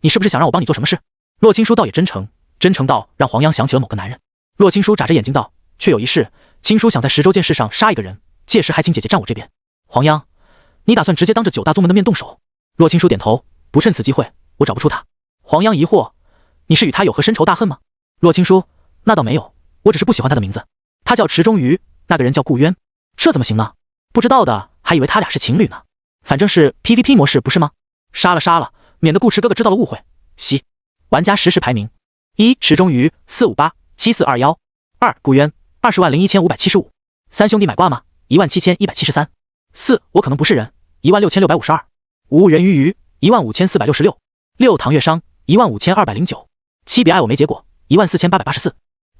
你是不是想让我帮你做什么事？洛青书倒也真诚，真诚到让黄央想起了某个男人。洛青书眨着眼睛道：却有一事，青书想在10州剑事上杀一个人，届时还请姐姐站我这边。黄央，你打算直接当着9大宗门的面动手？洛青书点头，不趁此机会，我找不出他。黄央疑惑：你是与他有何深仇大恨吗？洛青书：那倒没有，我只是不喜欢他的名字。他叫池中鱼，那个人叫顾渊，这怎么行呢？不知道的还以为他俩是情侣呢。反正是 PVP 模式不是吗？杀了，免得顾池哥哥知道了误会。西，玩家实时排名：1池中鱼458 7421。2. 顾渊20157575。三兄弟买卦吗？17173。4. 我可能不是人，16652。5. 人鱼鱼15466。6. 唐月商15209。7. 别爱我没结果14884。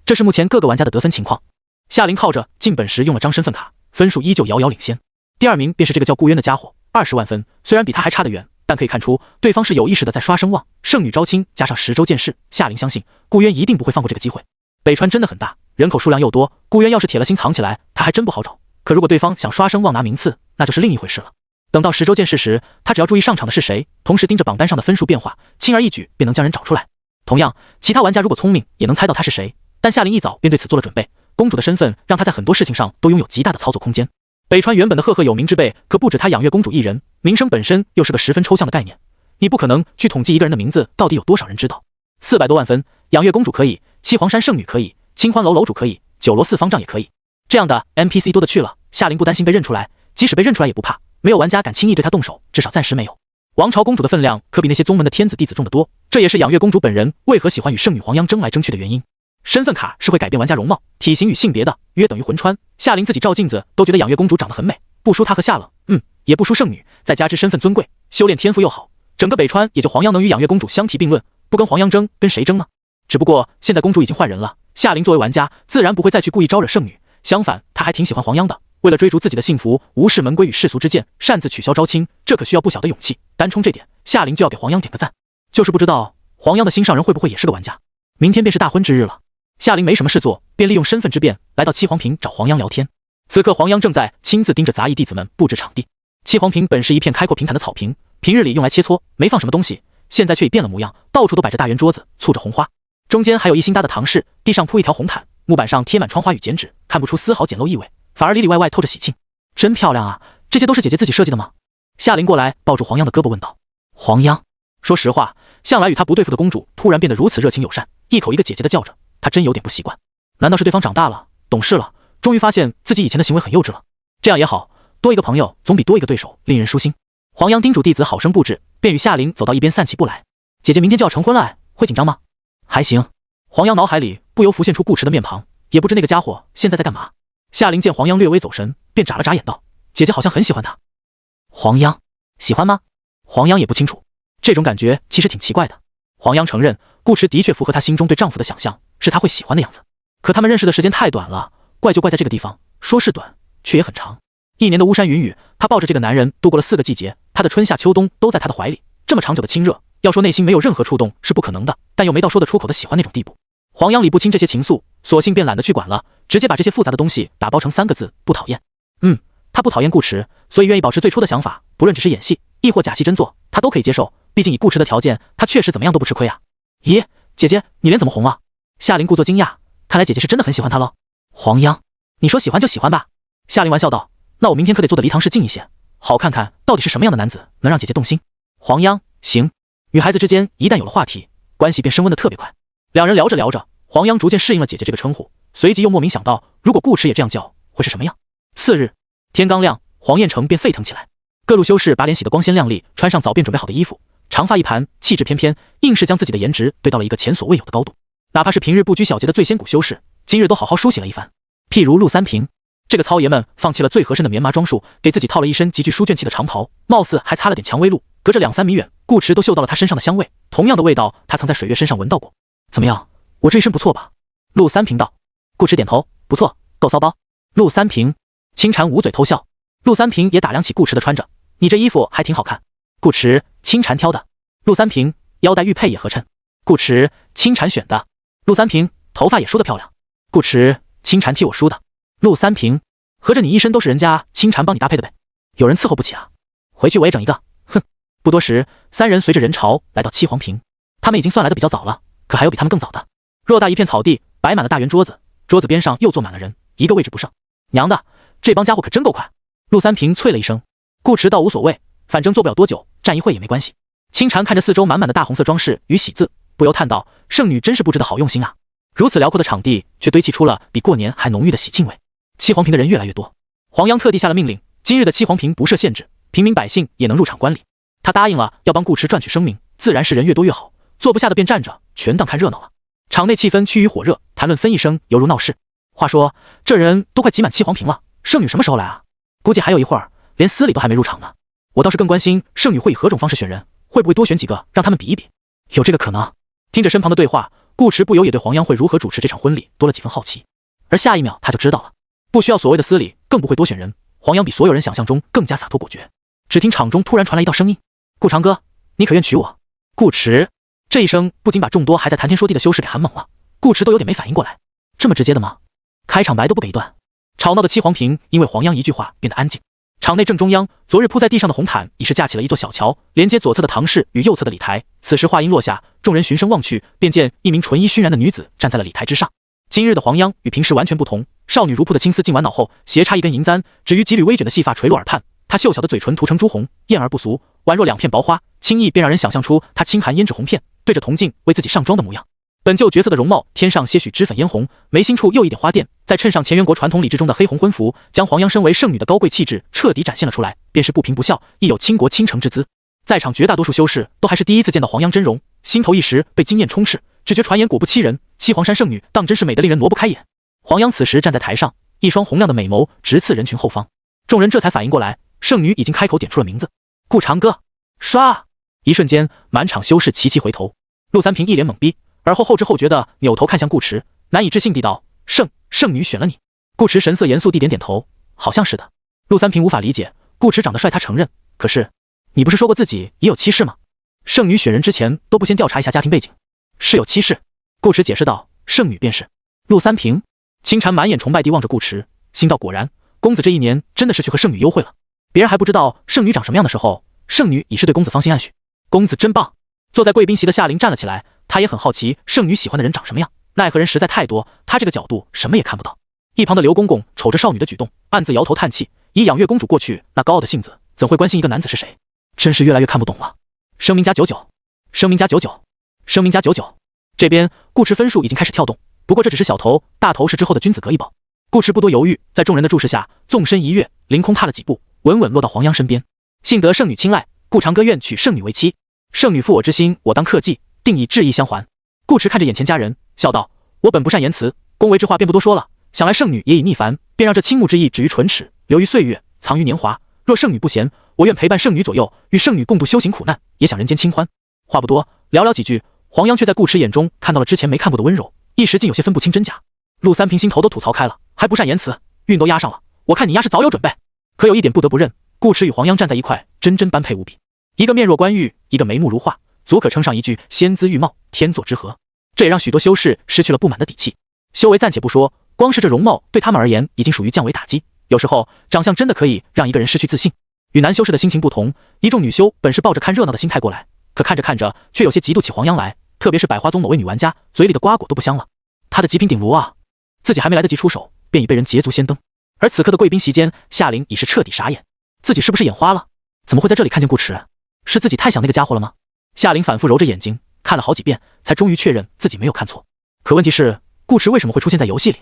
这是目前各个玩家的得分情况。夏琳靠着尽本时用了张身份卡，分数依旧遥遥领先。第二名便是这个叫顾渊的家伙，20万分，虽然比他还差得远，但可以看出对方是有意识的在刷声望。圣女招亲加上10周见识，夏琳相信顾渊一定不会放过这个机会。北川真的很大，人口数量又多，顾渊要是铁了心藏起来，他还真不好找。可如果对方想刷声望拿名次，那就是另一回事了。等到10周见识时，他只要注意上场的是谁，同时盯着榜单上的分数变化，轻而易举便能将人找出来。同样，其他玩家如果聪明，也能猜到他是谁。但夏琳一早便对此做了准备，公主的身份让她在很多事情上都拥有极大的操作空间。北川原本的赫赫有名之辈，可不止她养月公主一人，名声本身又是个十分抽象的概念，你不可能去统计一个人的名字到底有多少人知道。400多万分，养月公主可以，七皇山圣女可以，清欢楼楼主可以，九罗四方丈也可以。这样的 NPC 多的去了，夏琳不担心被认出来，即使被认出来也不怕，没有玩家敢轻易对她动手，至少暂时没有。王朝公主的分量可比那些宗门的天子弟子重得多，这也是养月公主本人为何喜欢与圣女黄央争来争去的原因。身份卡是会改变玩家容貌、体型与性别的，约等于魂穿。夏琳自己照镜子都觉得养月公主长得很美，不输她和夏冷，也不输圣女，再加之身份尊贵，修炼天赋又好，整个北川也就黄央能与养月公主相提并论，不跟黄央争，跟谁争呢？只不过现在公主已经换人了，夏琳作为玩家自然不会再去故意招惹圣女，相反，她还挺喜欢黄央的。为了追逐自己的幸福，无视门规与世俗之见，擅自取消招亲，这可需要不小的勇气。单冲这点，夏琳就要给黄央点个赞。就是不知道黄央的心上人会不会也是个玩家。明天便是大婚之日了，夏琳没什么事做，便利用身份之便来到七皇坪找黄央聊天。此刻黄央正在亲自盯着杂役弟子们布置场地。七皇坪本是一片开阔平坦的草坪，平日里用来切磋，没放什么东西，现在却已变了模样，到处都摆着大圆桌子，簇着红花，中间还有一新搭的堂室，地上铺一条红毯，木板上贴满窗花与剪纸，看不出丝毫简陋意味，反而里里外外透着喜庆。真漂亮啊，这些都是姐姐自己设计的吗？夏琳过来抱住黄央的胳膊问道。黄央，说实话，向来与她不对付的公主突然变得如此热情友善，一口一个姐姐的叫着，她真有点不习惯。难道是对方长大了，懂事了，终于发现自己以前的行为很幼稚了？这样也好，多一个朋友总比多一个对手令人舒心。黄央叮嘱弟子好生布置，便与夏琳走到一边散起步来。姐姐明天就要成婚了，会紧张吗？还行。黄央脑海里不由浮现出顾迟的面庞，也不知那个家伙现在在干嘛。夏琳见黄央略微走神，便眨了眨眼道：姐姐好像很喜欢他。黄央喜欢吗？黄央也不清楚，这种感觉其实挺奇怪的。黄央承认顾迟的确符合她心中对丈夫的想象，是她会喜欢的样子。可他们认识的时间太短了，怪就怪在这个地方，说是短，却也很长。1年的巫山云雨，她抱着这个男人度过了4个季节，她的春夏秋冬都在他的怀里，这么长久的亲热，要说内心没有任何触动是不可能的，但又没到说得出口的喜欢那种地步。黄央理不清这些情愫，索性便懒得去管了，直接把这些复杂的东西打包成3个字：不讨厌。他不讨厌顾迟，所以愿意保持最初的想法，不论只是演戏，亦或假戏真做，他都可以接受。毕竟以顾迟的条件，他确实怎么样都不吃亏啊。咦，姐姐，你脸怎么红了？夏琳故作惊讶，看来姐姐是真的很喜欢他了。黄央，你说喜欢就喜欢吧。夏琳玩笑道，那我明天可得做的离堂室近一些，好看看到底是什么样的男子能让姐姐动心。黄央，行。女孩子之间一旦有了话题，关系便升温的特别快。两人聊着聊着，黄央逐渐适应了姐姐这个称呼，随即又莫名想到，如果顾迟也这样叫，会是什么样？次日天刚亮，黄燕城便沸腾起来。各路修士把脸洗得光鲜亮丽，穿上早便准备好的衣服，长发一盘，气质翩翩，硬是将自己的颜值堆到了一个前所未有的高度。哪怕是平日不拘小节的最仙谷修士，今日都好好梳洗了一番。譬如陆三平，这个糙爷们放弃了最合身的棉麻装束，给自己套了一身极具书卷气的长袍，貌似还擦了点蔷薇露，隔着2-3米远，顾迟都嗅到了他身上的香味。同样的味道，他曾在水月身上闻到过。怎么样，我这一身不错吧？陆三平道。顾迟点头，不错，够骚包。陆三平，清禅捂嘴偷笑。陆三平也打量起顾迟的穿着，你这衣服还挺好看。顾迟，清禅挑的。陆三平，腰带玉佩也合衬。顾迟，清禅选的。陆三平，头发也梳得漂亮。顾迟，清禅替我梳的。陆三平，合着你一身都是人家清禅帮你搭配的呗？有人伺候不起啊？回去我也整一个。哼！不多时，3人随着人潮来到七皇坪。他们已经算来的比较早了，可还有比他们更早的。偌大一片草地，摆满了大圆桌子，桌子边上又坐满了人，一个位置不剩。娘的，这帮家伙可真够快！陆三平啐了一声。顾迟倒无所谓，反正坐不了多久，站一会也没关系。清禅看着四周满满的大红色装饰与喜字，不由叹道：圣女真是布置的好用心啊！如此辽阔的场地，却堆砌出了比过年还浓郁的喜庆味。七皇坪的人越来越多，黄央特地下了命令，今日的七皇坪不设限制，平民百姓也能入场观礼。他答应了要帮顾迟赚取声名，自然是人越多越好，坐不下的便站着，全当看热闹了。场内气氛趋于火热，他谈论纷一声，犹如闹事。话说这人都快挤满7黄瓶了，圣女什么时候来啊？估计还有一会儿，连司礼都还没入场呢。我倒是更关心圣女会以何种方式选人，会不会多选几个让他们比一比？有这个可能。听着身旁的对话，顾池不由也对黄央会如何主持这场婚礼多了几分好奇。而下一秒他就知道了，不需要所谓的司礼，更不会多选人，黄央比所有人想象中更加洒脱果决。只听场中突然传来一道声音：“顾长哥，你可愿娶我？”顾池这一声不仅把众多还在谈天说地的修士给喊懵了，顾池都有点没反应过来，这么直接的吗？开场白都不给一段。吵闹的7黄瓶因为黄央一句话变得安静。场内正中央，昨日铺在地上的红毯已是架起了一座小桥，连接左侧的堂室与右侧的礼台。此时话音落下，众人循声望去，便见一名纯衣熏然的女子站在了礼台之上。今日的黄央与平时完全不同，少女如瀑的青丝浸完脑后，斜插一根银簪，只于几缕微卷的细发垂落耳畔。她秀小的嘴唇涂成朱红，艳而不俗，宛若2片薄花，轻易便让人想象出她轻含胭脂红片，对着铜镜为自己上妆的模样。本就绝色的容貌添上些许脂粉嫣红，眉心处又一点花钿，再衬上前元国传统礼制中的黑红婚服，将黄央身为圣女的高贵气质彻底展现了出来，便是不平不笑，亦有倾国倾城之姿。在场绝大多数修士都还是第一次见到黄央真容，心头一时被惊艳充斥，只觉传言果不欺人，7黄山圣女当真是美得令人挪不开眼。黄央此时站在台上，一双洪亮的美眸直刺人群后方，众人这才反应过来，圣女已经开口点出了名字：顾长歌。唰！一瞬间，满场修士齐齐回头，陆三平一脸懵逼，而后知后觉地扭头看向顾池，难以置信地道：“圣女选了你？”顾池神色严肃地点点头，好像是的。陆三平无法理解，顾池长得帅，他承认，可是你不是说过自己也有妻室吗？圣女选人之前都不先调查一下家庭背景？是有妻室。顾池解释道：“圣女便是。”陆三平、青蝉满眼崇拜地望着顾池，心道：果然，公子这一年真的是去和圣女幽会了。别人还不知道圣女长什么样的时候，圣女已是对公子芳心暗许。公子真棒！坐在贵宾席的夏琳站了起来，她也很好奇圣女喜欢的人长什么样，奈何人实在太多，她这个角度什么也看不到。一旁的刘公公瞅着少女的举动，暗自摇头叹气，以养月公主过去那高傲的性子，怎会关心一个男子是谁？真是越来越看不懂了。声明加99，声明加99，声明加99。这边顾池分数已经开始跳动，不过这只是小头，大头是之后的君子阁一宝。顾池不多犹豫，在众人的注视下，纵身一跃，凌空踏了几步，稳稳落到黄央身边。幸得圣女青睐，顾长歌愿娶圣女为妻。圣女负我之心，我当克记，定以至意相还。顾池看着眼前佳人，笑道：“我本不善言辞，恭维之话便不多说了。想来圣女也已逆凡，便让这倾慕之意止于唇齿，留于岁月，藏于年华。若圣女不嫌，我愿陪伴圣女左右，与圣女共度修行苦难，也享人间清欢。”话不多，寥寥几句，黄央却在顾池眼中看到了之前没看过的温柔，一时竟有些分不清真假。陆三平心头都吐槽开了，还不善言辞，运都压上了，我看你丫是早有准备。可有一点不得不认，顾池与黄央站在一块，真般配无比。一个面若冠玉，一个眉目如画，足可称上一句仙姿玉貌，天作之合。这也让许多修士失去了不满的底气。修为暂且不说，光是这容貌对他们而言已经属于降维打击。有时候长相真的可以让一个人失去自信。与男修士的心情不同，一众女修本是抱着看热闹的心态过来，可看着看着却有些嫉妒起黄央来，特别是百花宗某位女玩家，嘴里的瓜果都不香了。她的极品顶炉啊，自己还没来得及出手，便已被人捷足先登。而此刻的贵宾席间，夏琳已是彻底傻眼，自己是不是眼花了？怎么会在这里看见顾池？是自己太想那个家伙了吗？夏琳反复揉着眼睛，看了好几遍，才终于确认自己没有看错。可问题是，顾池为什么会出现在游戏里？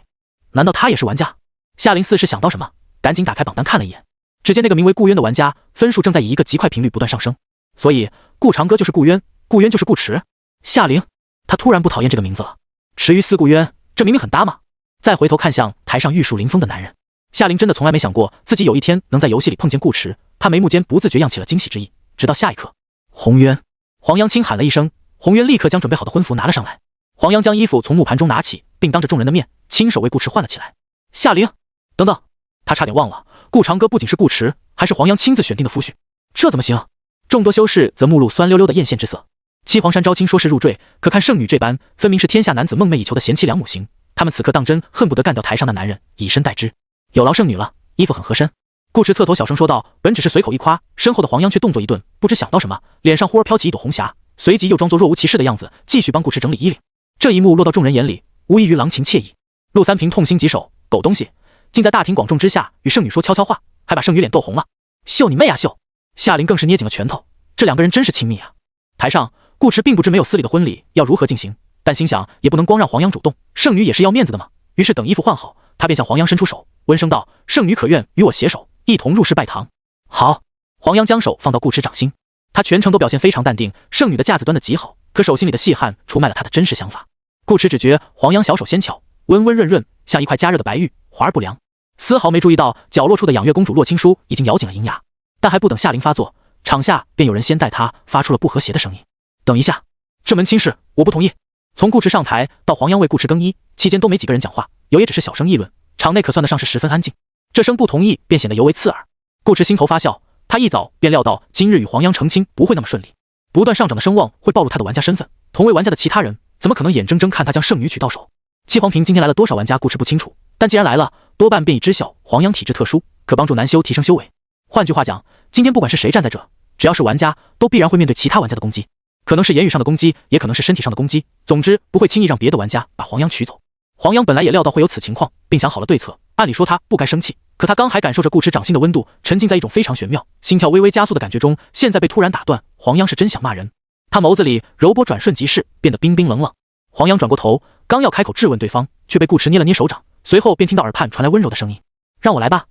难道他也是玩家？夏琳似是想到什么，赶紧打开榜单看了一眼，只见那个名为顾渊的玩家分数正在以一个极快频率不断上升，所以顾长歌就是顾渊，顾渊就是顾池。夏琳，他突然不讨厌这个名字了。池鱼思顾渊，这明明很搭嘛。再回头看向台上玉树临风的男人，夏琳真的从来没想过自己有一天能在游戏里碰见顾池，她眉目间不自觉漾起了惊喜之意。直到下一刻，红渊，黄央轻喊了一声，红渊立刻将准备好的婚服拿了上来。黄央将衣服从木盘中拿起，并当着众人的面亲手为顾池换了起来。夏琳，等等，他差点忘了，顾长歌不仅是顾池，还是黄央亲自选定的夫婿，这怎么行？众多修士则目露酸溜溜的艳羡之色。七黄山招亲说是入赘，可看圣女这般，分明是天下男子梦寐以求的贤妻良母型。他们此刻当真恨不得干掉台上的男人，以身代之。有劳圣女了，衣服很合身。顾池侧头小声说道，本只是随口一夸，身后的黄央却动作一顿，不知想到什么，脸上忽而飘起一朵红霞，随即又装作若无其事的样子，继续帮顾池整理衣领。这一幕落到众人眼里，无异于郎情妾意。陆三平痛心疾首，狗东西，竟在大庭广众之下与圣女说悄悄话，还把圣女脸逗红了。秀你妹啊秀！夏琳更是捏紧了拳头，这两个人真是亲密啊。台上，顾池并不知没有司礼的婚礼要如何进行，但心想也不能光让黄央主动，圣女也是要面子的嘛。于是等衣服换好，他便向黄央伸出手，温声道：“圣女可愿与我携手，一同入室拜堂？”好。黄央将手放到顾池掌心，他全程都表现非常淡定，圣女的架子端得极好，可手心里的细汗出卖了他的真实想法。顾池只觉黄央小手纤巧，温温润润，像一块加热的白玉，滑而不凉。丝毫没注意到角落处的养月公主洛青书已经咬紧了银牙，但还不等夏灵发作，场下便有人先带她发出了不和谐的声音。等一下，这门亲事我不同意。从顾池上台到黄央为顾池更衣期间都没几个人讲话，有也只是小声议论，场内可算得上是十分安静。这声不同意便显得尤为刺耳。顾池心头发笑，他一早便料到今日与黄央成亲不会那么顺利，不断上涨的声望会暴露他的玩家身份，同为玩家的其他人怎么可能眼睁睁看他将圣女娶到手？七皇屏今天来了多少玩家，顾池不清楚，但既然来了，多半便已知晓黄央体质特殊，可帮助男修提升修为。换句话讲，今天不管是谁站在这，只要是玩家，都必然会面对其他玩家的攻击，可能是言语上的攻击，也可能是身体上的攻击，总之不会轻易让别的玩家把黄央娶走。黄央本来也料到会有此情况，并想好了对策，按理说他不该生气，可他刚还感受着顾池掌心的温度，沉浸在一种非常玄妙、心跳微微加速的感觉中，现在被突然打断，黄央是真想骂人。他眸子里柔波转瞬即逝，变得冰冰冷冷。黄央转过头，刚要开口质问对方，却被顾池捏了捏手掌，随后便听到耳畔传来温柔的声音：“让我来吧。”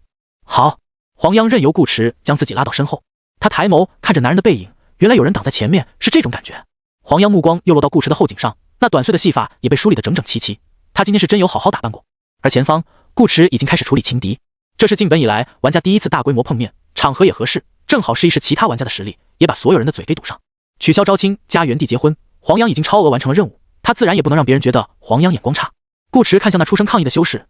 好。黄央任由顾池将自己拉到身后，他抬眸看着男人的背影，原来有人挡在前面，是这种感觉。黄央目光又落到顾池的后颈上，那短碎的细发也被梳理得整整齐齐，他今天是真有好好打扮过。而前方，顾池已经开始处理情敌，这是进本以来玩家第一次大规模碰面，场合也合适，正好试一试其他玩家的实力，也把所有人的嘴给堵上。取消招亲加原地结婚，黄央已经超额完成了任务，他自然也不能让别人觉得黄央眼光差。顾池看向那出声抗议的修士：“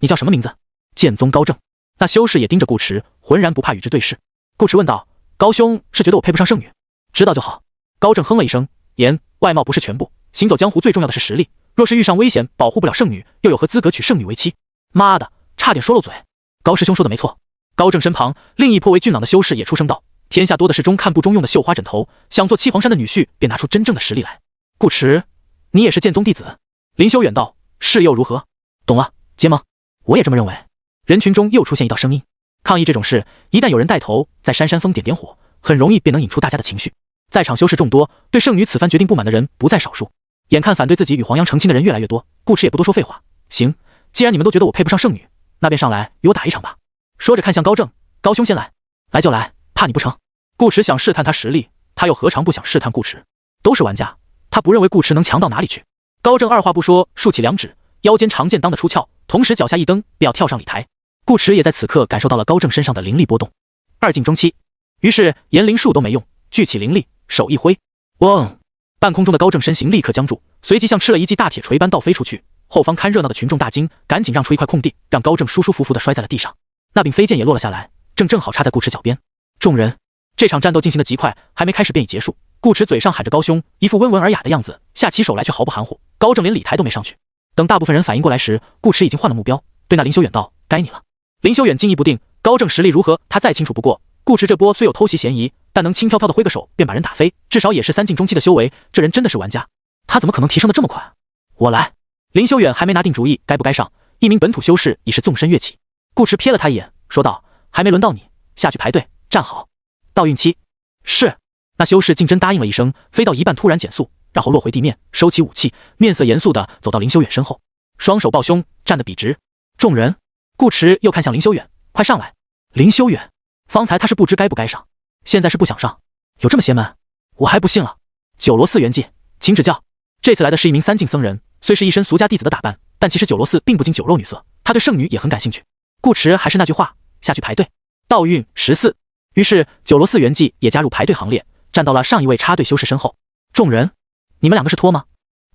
你叫什么名字？”“剑宗高正。”那修士也盯着顾池，浑然不怕与之对视。顾池问道：“高兄是觉得我配不上圣女？”“知道就好。”高正哼了一声，言：“外貌不是全部，行走江湖最重要的是实力。若是遇上危险，保护不了圣女，又有何资格娶圣女为妻？”“妈的，差点说漏嘴。”“高师兄说的没错。”高正身旁另一颇为俊朗的修士也出声道：“天下多的是中看不中用的绣花枕头，想做七皇山的女婿，便拿出真正的实力来。”“顾池，你也是剑宗弟子？”林修远道：“是又如何？”“懂了，结盟。”“我也这么认为。”人群中又出现一道声音：“抗议这种事，一旦有人带头，在煽煽风点点火，很容易便能引出大家的情绪。在场修士众多，对圣女此番决定不满的人不在少数。眼看反对自己与黄央成亲的人越来越多，顾池也不多说废话。行，既然你们都觉得我配不上圣女，那便上来与我打一场吧。”说着看向高正：“高兄先来。”“来就来，怕你不成？”顾池想试探他实力，他又何尝不想试探顾池？都是玩家，他不认为顾池能强到哪里去。高正二话不说，竖起两指，腰间长剑当得出鞘，同时脚下一蹬，便要跳上礼台。顾池也在此刻感受到了高正身上的灵力波动。二进中期，于是言灵术都没用，聚起灵力，手一挥，嗡！半空中的高正身形立刻僵住，随即像吃了一记大铁锤般倒飞出去。后方看热闹的群众大惊，赶紧让出一块空地，让高正舒舒服服地摔在了地上。那柄飞剑也落了下来，正好插在顾池脚边。众人，这场战斗进行得极快，还没开始便已结束。顾池嘴上喊着高兄，一副温文尔雅的样子，下起手来却毫不含糊。高正连礼台都没上去。等大部分人反应过来时，顾池已经换了目标，对那林修远道：“该你了。”林修远惊疑不定，高正实力如何，他再清楚不过。顾池这波虽有偷袭嫌疑，但能轻飘飘的挥个手便把人打飞，至少也是3进中期的修为。这人真的是玩家，他怎么可能提升的这么快？我来。林修远还没拿定主意该不该上，一名本土修士已是纵身跃起。顾池瞥了他一眼，说道：“还没轮到你，下去排队，站好。到运期。”是。那修士竟真答应了一声，飞到一半突然减速，然后落回地面，收起武器，面色严肃地走到林修远身后，双手抱胸，站得笔直。众人，顾池又看向林修远：“快上来。”林修远，方才他是不知该不该上，现在是不想上，有这么邪门？我还不信了。九罗寺圆寂，请指教。这次来的是一名3进僧人，虽是一身俗家弟子的打扮，但其实九罗寺并不禁酒肉女色，他对圣女也很感兴趣。顾池还是那句话，下去排队。道运14。于是九罗寺圆寂也加入排队行列，站到了上一位插队修士身后。众人，你们2个是托吗？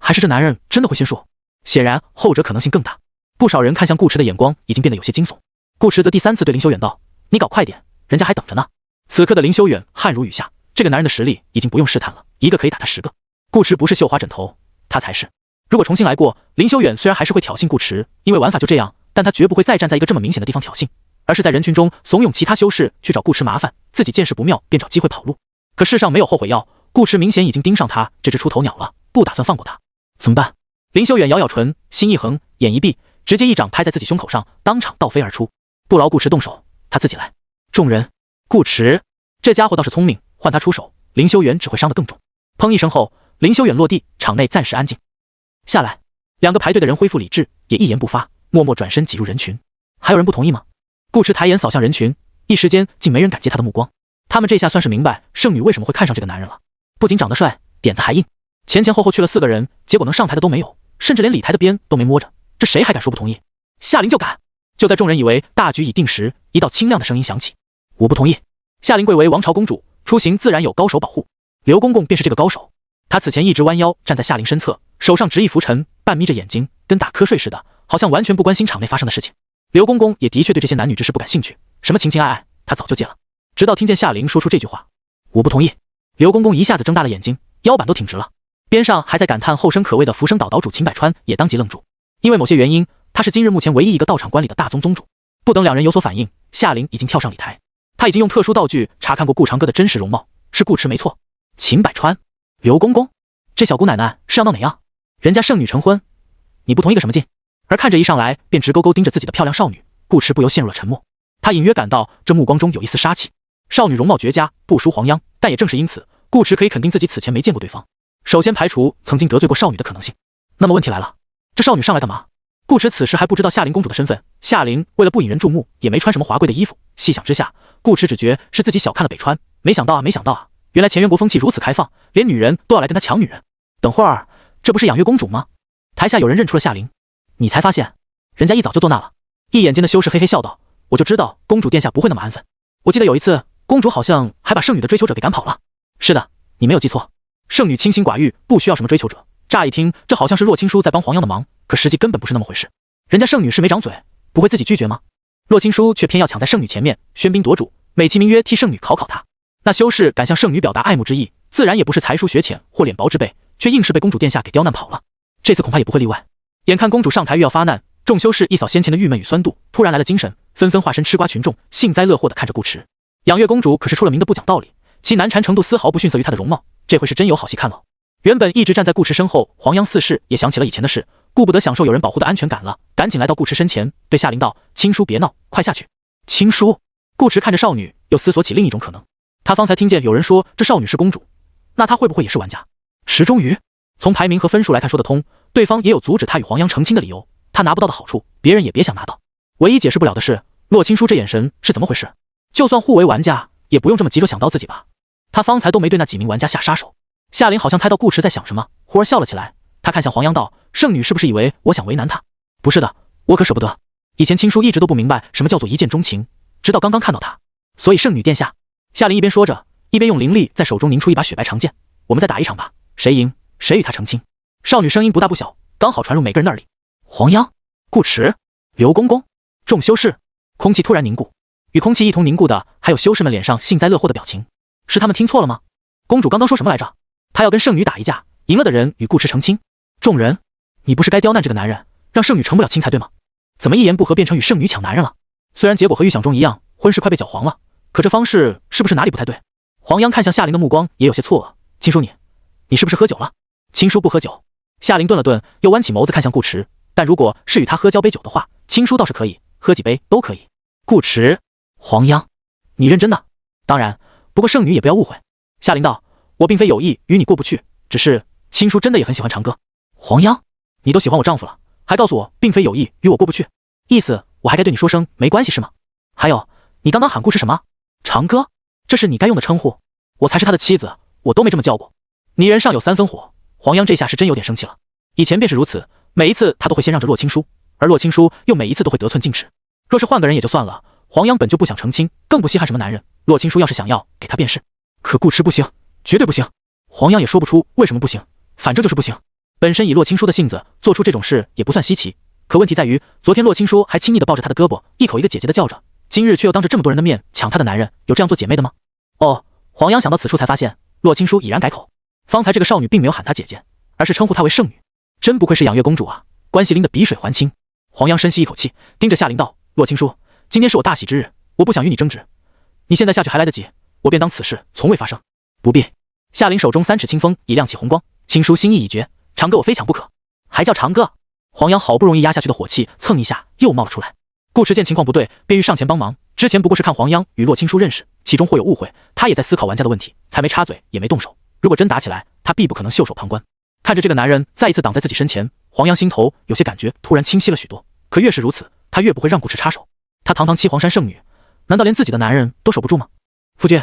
还是这男人真的会心术？显然后者可能性更大。不少人看向顾池的眼光已经变得有些惊悚。顾池则第3次对林修远道：“你搞快点，人家还等着呢。”此刻的林修远汗如雨下，这个男人的实力已经不用试探了，一个可以打他10个。顾池不是绣花枕头，他才是。如果重新来过，林修远虽然还是会挑衅顾池，因为玩法就这样，但他绝不会再站在一个这么明显的地方挑衅，而是在人群中怂恿其他修士去找顾池麻烦，自己见势不妙便找机会跑路。可世上没有后悔药，顾池明显已经盯上他这只出头鸟了，不打算放过他。怎么办？林修远咬咬唇，心一横，眼一闭，直接一掌拍在自己胸口上，当场倒飞而出。不劳顾池动手，他自己来。众人，顾池这家伙倒是聪明，换他出手，林修远只会伤得更重。砰一声后，林修远落地，场内暂时安静下来。2个排队的人恢复理智，也一言不发，默默转身挤入人群。还有人不同意吗？顾池抬眼扫向人群，一时间竟没人敢接他的目光。他们这下算是明白圣女为什么会看上这个男人了，不仅长得帅，点子还硬。前后去了4个人，结果能上台的都没有，甚至连礼台的边都没摸着，这谁还敢说不同意？夏琳就敢！就在众人以为大局已定时，一道清亮的声音响起：“我不同意。夏琳贵为王朝公主，出行自然有高手保护。刘公公便是这个高手。他此前一直弯腰站在夏琳身侧，手上执一拂尘，半眯着眼睛，跟打瞌睡似的，好像完全不关心场内发生的事情。刘公公也的确对这些男女之事不感兴趣，什么情情爱爱，他早就戒了。直到听见夏琳说出这句话：“我不同意。”刘公公一下子睁大了眼睛，腰板都挺直了。边上还在感叹后生可畏的浮生岛岛主秦百川也当即愣住，因为某些原因，他是今日目前唯一一个到场观礼的大宗宗主。不等两人有所反应，夏琳已经跳上礼台。他已经用特殊道具查看过顾长歌的真实容貌，是顾池没错。秦百川，刘公公，这小姑奶奶是要闹哪样？人家圣女成婚，你不同意个什么劲？而看着一上来便直勾勾盯着自己的漂亮少女，顾池不由陷入了沉默。他隐约感到这目光中有一丝杀气。少女容貌绝佳，不输黄央，但也正是因此，顾池可以肯定自己此前没见过对方。首先排除曾经得罪过少女的可能性。那么问题来了，这少女上来干嘛？顾池此时还不知道夏琳公主的身份，夏琳为了不引人注目，也没穿什么华贵的衣服。细想之下，顾池只觉是自己小看了北川，没想到啊，原来前元国风气如此开放，连女人都要来跟他抢女人。等会儿，这不是养月公主吗？台下有人认出了夏琳，你才发现，人家一早就做那了。一眼间的修士嘿嘿笑道：“我就知道公主殿下不会那么安分。我记得有一次，公主好像还把圣女的追求者给赶跑了。是的，你没有记错，圣女清心寡欲，不需要什么追求者。乍一听，这好像是洛青书在帮黄央的忙，可实际根本不是那么回事。人家圣女是没长嘴，不会自己拒绝吗？洛青书却偏要抢在圣女前面，喧宾夺主，美其名曰替圣女考她。那修士敢向圣女表达爱慕之意，自然也不是才疏学浅或脸薄之辈，却硬是被公主殿下给刁难跑了。这次恐怕也不会例外。眼看公主上台欲要发难，众修士一扫先前的郁闷与酸度，突然来了精神，纷纷化身吃瓜群众，幸灾乐祸地看着顾池。养月公主可是出了名的不讲道理，其难缠程度丝毫不逊色于她的容貌，这回是真有好戏看了。原本一直站在顾池身后，黄央四世也想起了以前的事，顾不得享受有人保护的安全感了，赶紧来到顾池身前，对夏琳道：“青叔别闹，快下去。”青叔，顾池看着少女，又思索起另一种可能。他方才听见有人说这少女是公主，那她会不会也是玩家？池中鱼，从排名和分数来看说得通，对方也有阻止他与黄央成亲的理由，他拿不到的好处，别人也别想拿到。唯一解释不了的是，洛青叔这眼神是怎么回事？就算互为玩家，也不用这么急着想到自己吧？他方才都没对那几名玩家下杀手。夏琳好像猜到顾池在想什么，忽而笑了起来。他看向黄央道：“圣女是不是以为我想为难她？不是的，我可舍不得。以前青叔一直都不明白什么叫做一见钟情，直到刚刚看到她。所以圣女殿下。”夏琳一边说着，一边用灵力在手中凝出一把雪白长剑。“我们再打一场吧，谁赢谁与他成亲。”少女声音不大不小，刚好传入每个人耳里。黄央、顾池、刘公公、众修士，空气突然凝固。与空气一同凝固的还有修士们脸上幸灾乐祸的表情。是他们听错了吗？公主刚刚说什么来着？她要跟圣女打一架，赢了的人与顾池成亲。众人，你不是该刁难这个男人，让圣女成不了亲才对吗？怎么一言不合变成与圣女抢男人了？虽然结果和预想中一样，婚事快被搅黄了，可这方式是不是哪里不太对？黄央看向夏琳的目光也有些错愕。青叔你是不是喝酒了？青叔不喝酒。夏琳顿了顿，又弯起眸子看向顾池。但如果是与他喝交杯酒的话，青叔倒是可以，喝几杯都可以。顾池，黄央，你认真的？当然，不过圣女也不要误会。夏琳道：“我并非有意与你过不去，只是青叔真的也很喜欢长歌。”黄央，你都喜欢我丈夫了，还告诉我并非有意与我过不去，意思我还该对你说声没关系是吗？还有，你刚刚喊顾是什么？长歌？这是你该用的称呼？我才是他的妻子，我都没这么叫过。泥人尚有3分火，黄央这下是真有点生气了。以前便是如此，每一次他都会先让着洛青书，而洛青书又每一次都会得寸进尺。若是换个人也就算了，黄央本就不想成亲，更不稀罕什么男人。洛青书要是想要，给他便是。可顾池不行，绝对不行。黄央也说不出为什么不行，反正就是不行。本身以洛青书的性子做出这种事也不算稀奇，可问题在于，昨天洛青书还轻易地抱着他的胳膊，一口一个姐姐的叫着，今日却又当着这么多人的面抢他的男人，有这样做姐妹的吗？哦，黄央想到此处才发现，洛青书已然改口。方才这个少女并没有喊她姐姐，而是称呼她为圣女。真不愧是养月公主啊，关系拎得比水还亲。黄央深吸一口气，盯着夏琳道：“洛青书，今天是我大喜之日，我不想与你争执。你现在下去还来得及，我便当此事从未发生。”不必。夏琳手中3尺清风已亮起红光，青书心意已决，长歌我非抢不可。还叫长歌？黄央好不容易压下去的火气蹭一下又冒了出来。顾池见情况不对，便欲上前帮忙。之前不过是看黄央与洛青书认识，其中或有误会，他也在思考玩家的问题，才没插嘴也没动手。如果真打起来，他必不可能袖手旁观。看着这个男人再一次挡在自己身前，黄央心头有些感觉突然清晰了许多。可越是如此，他越不会让顾池插手。他堂堂七皇山圣女，难道连自己的男人都守不住吗？夫君，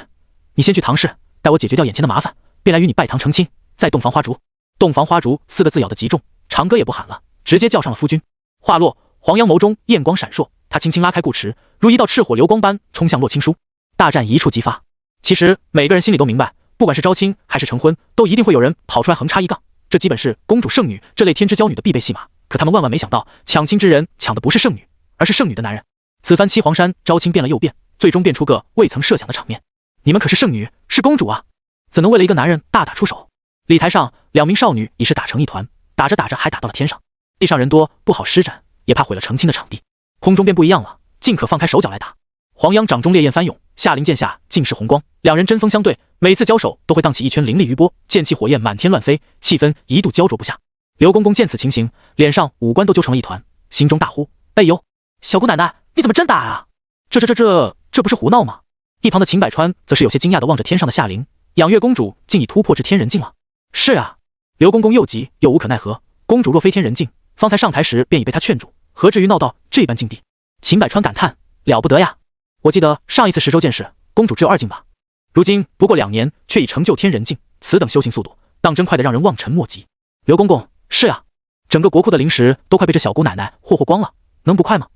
你先去唐氏，待我解决掉眼前的麻烦，便来与你拜堂成亲，再洞房花烛。洞房花烛4个字咬得极重，长歌也不喊了，直接叫上了夫君。话落，黄央眸中艳光闪烁，他轻轻拉开顾池，如一道赤火流光般冲向洛青书。大战一触即发。其实每个人心里都明白，不管是招亲还是成婚，都一定会有人跑出来横插一杠，这基本是公主圣女这类天之骄女的必备戏码。可他们万万没想到，抢亲之人抢的不是圣女，而是圣女的男人。此番七皇山招亲变了又变，最终变出个未曾设想的场面。你们可是圣女，是公主啊，怎能为了一个男人大打出手？礼台上2名少女已是打成一团，打着打着还打到了天上。地上人多，不好施展，也怕毁了成亲的场地。空中便不一样了，尽可放开手脚来打。黄央掌中烈焰翻涌，夏灵剑下尽是红光，两人针锋相对，每次交手都会荡起一圈凌厉余波，剑气火焰满天乱飞，气氛一度焦灼不下。刘公公见此情形，脸上五官都揪成了一团，心中大呼：哎呦，小姑奶奶，你怎么真打啊？这不是胡闹吗？一旁的秦百川则是有些惊讶地望着天上的夏灵，养月公主竟已突破至天人境了。是啊，刘公公又急又无可奈何，公主若非天人境，方才上台时便已被他劝住，何至于闹到这般境地？秦百川感叹：了不得呀！我记得上一次10州见识，公主只有2境吧？如今不过2年，却已成就天人境，此等修行速度，当真快得让人望尘莫及。刘公公，是啊，整个国库的灵石都快被这小姑奶奶霍光了，能不快吗？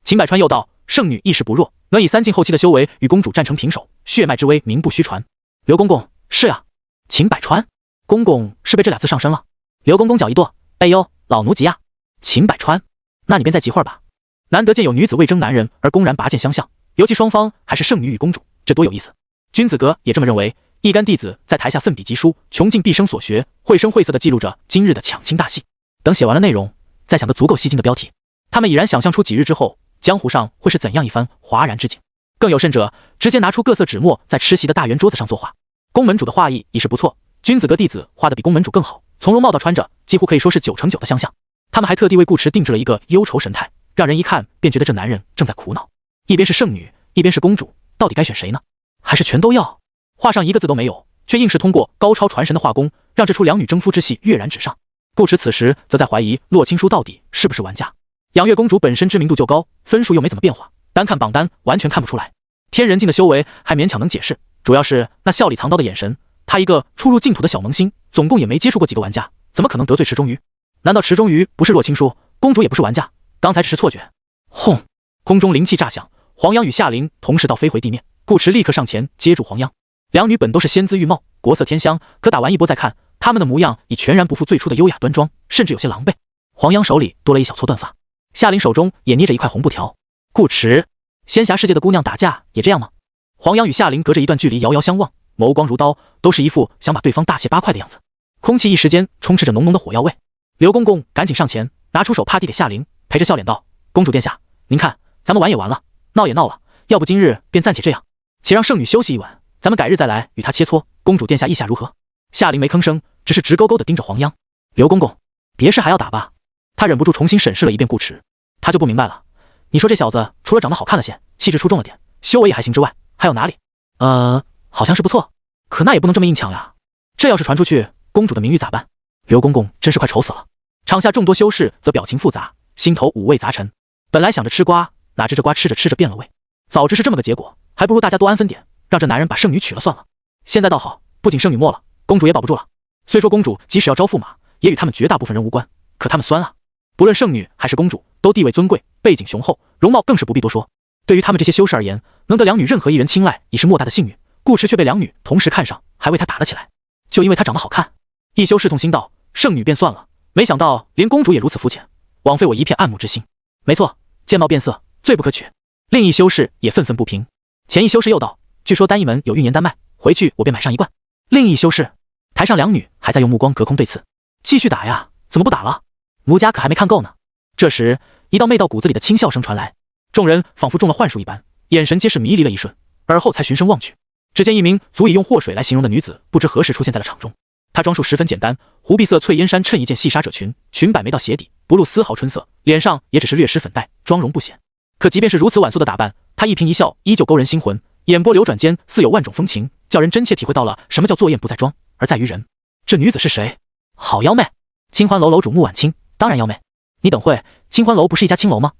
秦百川又道：圣女一时不弱，能以3境后期的修为与公主战成平手，血脉之威名不虚传。刘公公，是啊。秦百川，公公是被这2次上身了。刘公公脚一跺：哎呦，老奴急啊！秦百川，那你便再急会儿吧。难得见有女子为争男人而公然拔剑相向，尤其双方还是圣女与公主，这多有意思。君子阁也这么认为，一干弟子在台下奋笔疾书，穷尽毕生所学，绘声绘色地记录着今日的抢亲大戏。等写完了内容，再想个足够吸睛的标题，他们已然想象出几日之后江湖上会是怎样一番哗然之景。更有甚者，直接拿出各色纸墨，在吃席的大圆桌子上作画。宫门主的画艺已是不错，君子阁弟子画的比宫门主更好，从容貌到穿着，几乎可以说是9成9的相像。他们还特地为顾池定制了一个忧愁神态，让人一看便觉得这男人正在苦恼。一边是圣女，一边是公主，到底该选谁呢？还是全都要？画上一个字都没有，却硬是通过高超传神的画工，让这出两女争夫之戏跃然纸上。顾池此时则在怀疑洛青书到底是不是玩家。养月公主本身知名度就高，分数又没怎么变化，单看榜单完全看不出来。天人境的修为还勉强能解释，主要是那笑里藏刀的眼神。他一个初入净土的小萌新，总共也没接触过几个玩家，怎么可能得罪池中鱼？难道池中鱼不是洛青书，公主也不是玩家？刚才只是错觉。轰！空中灵气炸响，黄央与夏灵同时倒飞回地面。顾池立刻上前接住黄央。两女本都是仙姿玉貌，国色天香，可打完一波再看，她们的模样已全然不复最初的优雅端庄，甚至有些狼狈。黄央手里多了一小撮断发，夏灵手中也捏着一块红布条。顾池，仙侠世界的姑娘打架也这样吗？黄央与夏灵隔着一段距离遥遥相望，眸光如刀，都是一副想把对方大卸八块的样子。空气一时间充斥着浓浓的火药味。刘公公赶紧上前，拿出手帕递给夏灵，陪着笑脸道：公主殿下，您看咱们玩也玩了，闹也闹了，要不今日便暂且这样，且让圣女休息一晚，咱们改日再来与她切磋。公主殿下意下如何？夏灵没吭声，只是直勾勾地盯着黄央。刘公公，别是还要打吧？他忍不住重新审视了一遍顾池，他就不明白了，你说这小子除了长得好看了些，气质出众了点，修为也还行之外，还有哪里？好像是不错，可那也不能这么硬抢呀，这要是传出去，公主的名誉咋办？刘公公真是快愁死了。场下众多修士则表情复杂，心头五味杂陈。本来想着吃瓜，哪知这瓜吃着吃着变了味。早知是这么个结果，还不如大家多安分点，让这男人把圣女娶了算了。现在倒好，不仅圣女没了，公主也保不住了。虽说公主即使要招驸马，也与他们绝大部分人无关，可他们酸啊！不论圣女还是公主，都地位尊贵，背景雄厚，容貌更是不必多说。对于他们这些修士而言，能得两女任何一人青睐已是莫大的幸运。顾池却被两女同时看上，还为他打了起来，就因为他长得好看。一修士痛心道：圣女便算了，没想到连公主也如此肤浅，枉费我一片爱慕之心。没错，见貌变色，最不可取。另一修士也愤愤不平。前一修士又道：据说丹一门有1年丹麦，回去我便买上1罐。另一修士，台上两女还在用目光隔空对刺。继续打呀，怎么不打了？奴家可还没看够呢。这时一道媚到骨子里的轻笑声传来，众人仿佛中了幻术一般，眼神皆是迷离了一瞬，而后才循声望去。只见一名足以用祸水来形容的女子不知何时出现在了场中。她装束十分简单，狐碧色翠烟衫衬一件细纱褶裙，裙摆没到鞋底，不露丝毫春色，脸上也只是略施粉黛，妆容不显。可即便是如此晚素的打扮，她一颦一笑依旧勾人心魂，眼波流转间似有万种风情，叫人真切体会到了什么叫作艳不在妆，而在于人。这女子是谁？好妖媚！清欢楼楼主穆婉清，当然妖媚。你等会，清欢楼不是一家青楼吗？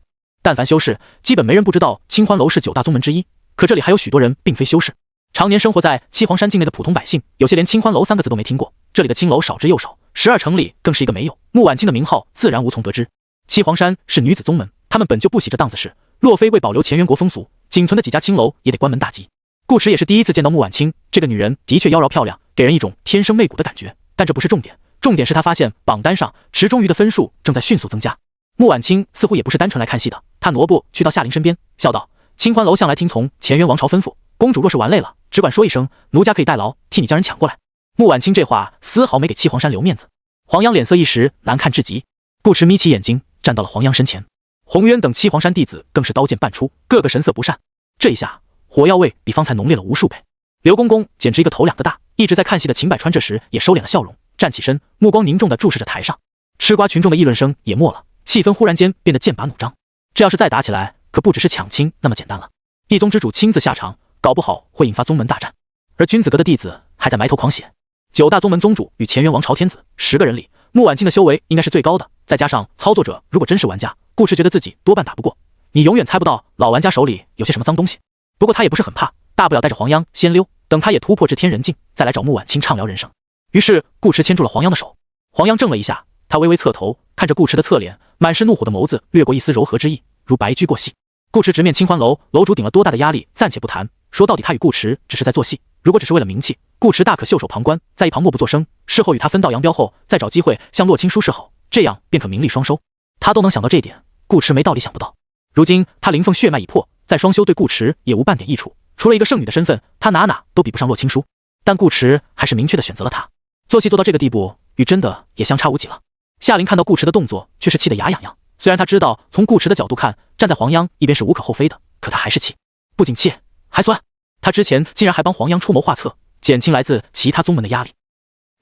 但凡修士，基本没人不知道清欢楼是9大宗门之一，可这里还有许多人并非修士。常年生活在七皇山境内的普通百姓，有些连清欢楼3个字都没听过。这里的青楼少之又少，12城里更是一个没有。穆婉清的名号自然无从得知。七皇山是女子宗门，他们本就不喜这档子事，若非为保留乾元国风俗，仅存的几家青楼也得关门大吉。顾池也是第一次见到穆婉清，这个女人的确妖娆漂亮，给人一种天生媚骨的感觉，但这不是重点，重点是他发现榜单上池中鱼的分数正在迅速增加。穆婉清似乎也不是单纯来看戏的，她挪步去到夏琳身边，笑道：“清欢楼向来听从乾元王朝吩咐，公主若是玩累了，只管说一声，奴家可以代劳，替你将人抢过来。”穆婉清这话丝毫没给七皇山留面子，黄央脸色一时难看至极。顾池眯起眼睛，站到了黄央身前，洪渊等七皇山弟子更是刀剑半出，个个神色不善。这一下火药味比方才浓烈了无数倍。刘公公简直一个头两个大，一直在看戏的秦百川这时也收敛了笑容，站起身，目光凝重地注视着台上。吃瓜群众的议论声也没了，气氛忽然间变得剑拔弩张。这要是再打起来，可不只是抢亲那么简单了。一宗之主亲自下场，搞不好会引发宗门大战。而君子阁的弟子还在埋头狂写。9大宗门宗主与乾元王朝天子10个人里，穆婉清的修为应该是最高的，再加上操作者如果真是玩家，顾池觉得自己多半打不过。你永远猜不到老玩家手里有些什么脏东西。不过他也不是很怕，大不了带着黄央先溜，等他也突破至天人境，再来找穆婉清畅聊人生。于是顾池牵住了黄央的手，黄央怔了一下，他微微侧头看着顾池的侧脸，满是怒火的眸子掠过一丝柔和之意，如白驹过隙。顾池直面清欢楼楼主顶了多大的压力暂且不谈，说到底他与顾池只是在做戏，如果只是为了名气，顾池大可袖手旁观，在一旁默不作声，事后与他分道扬镳后，再找机会向洛青叔示好，这样便可名利双收。他都能想到这点，顾池没道理想不到。如今他灵凤血脉已破，再双修对顾池也无半点益处，除了一个圣女的身份，他哪都比不上洛青叔。但顾池还是明确的选择了他。做戏做到这个地步，与真的也相差无几了。夏琳看到顾池的动作，却是气得牙痒痒。虽然他知道从顾池的角度看，站在黄央一边是无可厚非的，可他还是气，不仅气还酸。他之前竟然还帮黄央出谋划策，减轻来自其他宗门的压力。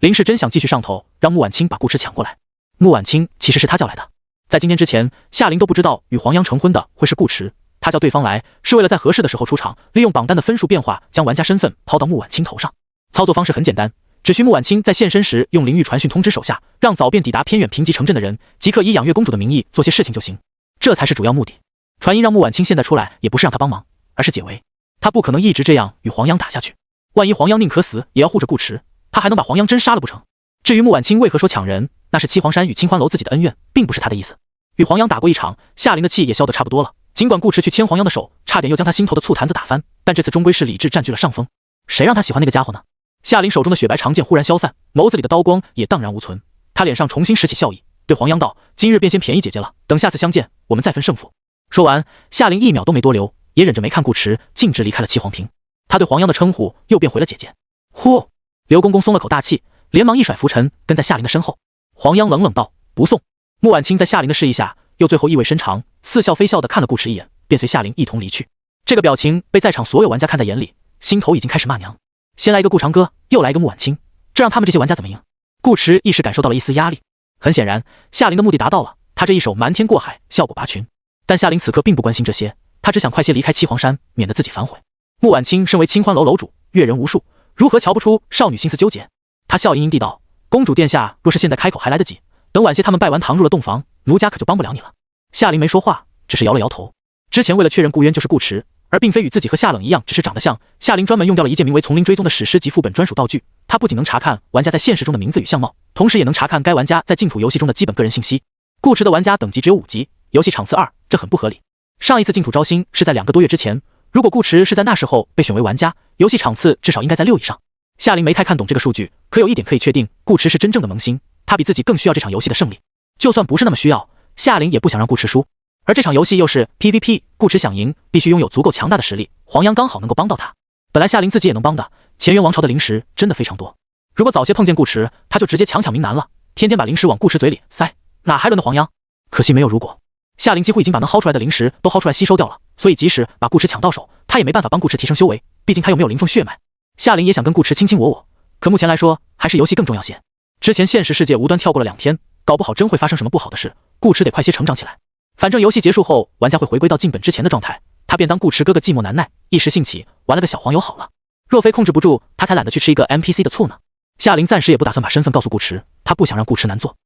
林氏真想继续上头，让穆婉清把顾池抢过来。穆婉清其实是他叫来的，在今天之前，夏琳都不知道与黄央成婚的会是顾池，他叫对方来是为了在合适的时候出场，利用榜单的分数变化，将玩家身份抛到穆婉清头上。操作方式很简单，只需穆婉清在现身时用灵域传讯通知手下，让早便抵达偏远贫瘠城镇的人即刻以养月公主的名义做些事情就行，这才是主要目的。传音让穆婉清现在出来，也不是让他帮忙，而是解围。他不可能一直这样与黄央打下去，万一黄央宁可死也要护着顾池，他还能把黄央真杀了不成？至于穆婉清为何说抢人，那是七皇山与清欢楼自己的恩怨，并不是他的意思。与黄央打过一场，夏琳的气也消得差不多了。尽管顾池去牵黄央的手，差点又将他心头的醋坛子打翻，但这次终归是理智占据了上风。谁让他喜欢那个家伙呢？夏琳手中的雪白长剑忽然消散，眸子里的刀光也荡然无存。他脸上重新拾起笑意，对黄央道：“今日便先便宜姐姐了，等下次相见，我们再分胜负。”说完，夏琳1秒都没多留，也忍着没看顾池，径直离开了七皇坪。他对黄央的称呼又变回了姐姐。呼！刘公公松了口大气，连忙一甩拂尘，跟在夏琳的身后。黄央冷冷道：“不送。”穆婉清在夏琳的示意下，又最后意味深长，似笑非笑地看了顾池一眼，便随夏琳一同离去。这个表情被在场所有玩家看在眼里，心头已经开始骂娘。先来一个顾长歌，又来一个穆婉清，这让他们这些玩家怎么赢？顾池一时感受到了一丝压力。很显然，夏琳的目的达到了，他这一手瞒天过海，效果拔群。但夏琳此刻并不关心这些，他只想快些离开七皇山，免得自己反悔。穆婉清身为清欢楼楼主，阅人无数，如何瞧不出少女心思纠结？他笑盈盈地道：“公主殿下若是现在开口还来得及，等晚些他们拜完堂入了洞房，奴家可就帮不了你了。”夏琳没说话，只是摇了摇头。之前为了确认顾渊就是顾池，而并非与自己和夏冷一样只是长得像，夏琳专门用掉了一件名为《丛林追踪》的史诗级副本专属道具。它不仅能查看玩家在现实中的名字与相貌，同时也能查看该玩家在净土游戏中的基本个人信息。顾池的玩家等级只有5级，游戏场次2，这很不合理。上一次净土招新是在2个多月之前，如果顾池是在那时候被选为玩家，游戏场次至少应该在6以上。夏琳没太看懂这个数据，可有一点可以确定，顾池是真正的萌新，他比自己更需要这场游戏的胜利。就算不是那么需要，夏琳也不想让顾池输。而这场游戏又是 PVP， 顾池想赢，必须拥有足够强大的实力。黄央刚好能够帮到他。本来夏琳自己也能帮的，乾元王朝的灵石真的非常多。如果早些碰见顾池，他就直接强名难了，天天把灵石往顾池嘴里塞，哪还轮得黄央？可惜没有如果。夏琳几乎已经把能薅出来的灵石都薅出来吸收掉了，所以即使把顾池抢到手，他也没办法帮顾池提升修为，毕竟他又没有灵凤血脉。夏琳也想跟顾池卿卿我我，可目前来说还是游戏更重要些。之前现实世界无端跳过了2天，搞不好真会发生什么不好的事，顾池得快些成长起来。反正游戏结束后，玩家会回归到进本之前的状态，他便当顾池哥哥寂寞难耐，一时兴起玩了个小黄油好了。若非控制不住，他才懒得去吃一个 NPC 的醋呢。夏琳暂时也不打算把身份告诉顾池，他不想让顾池难做。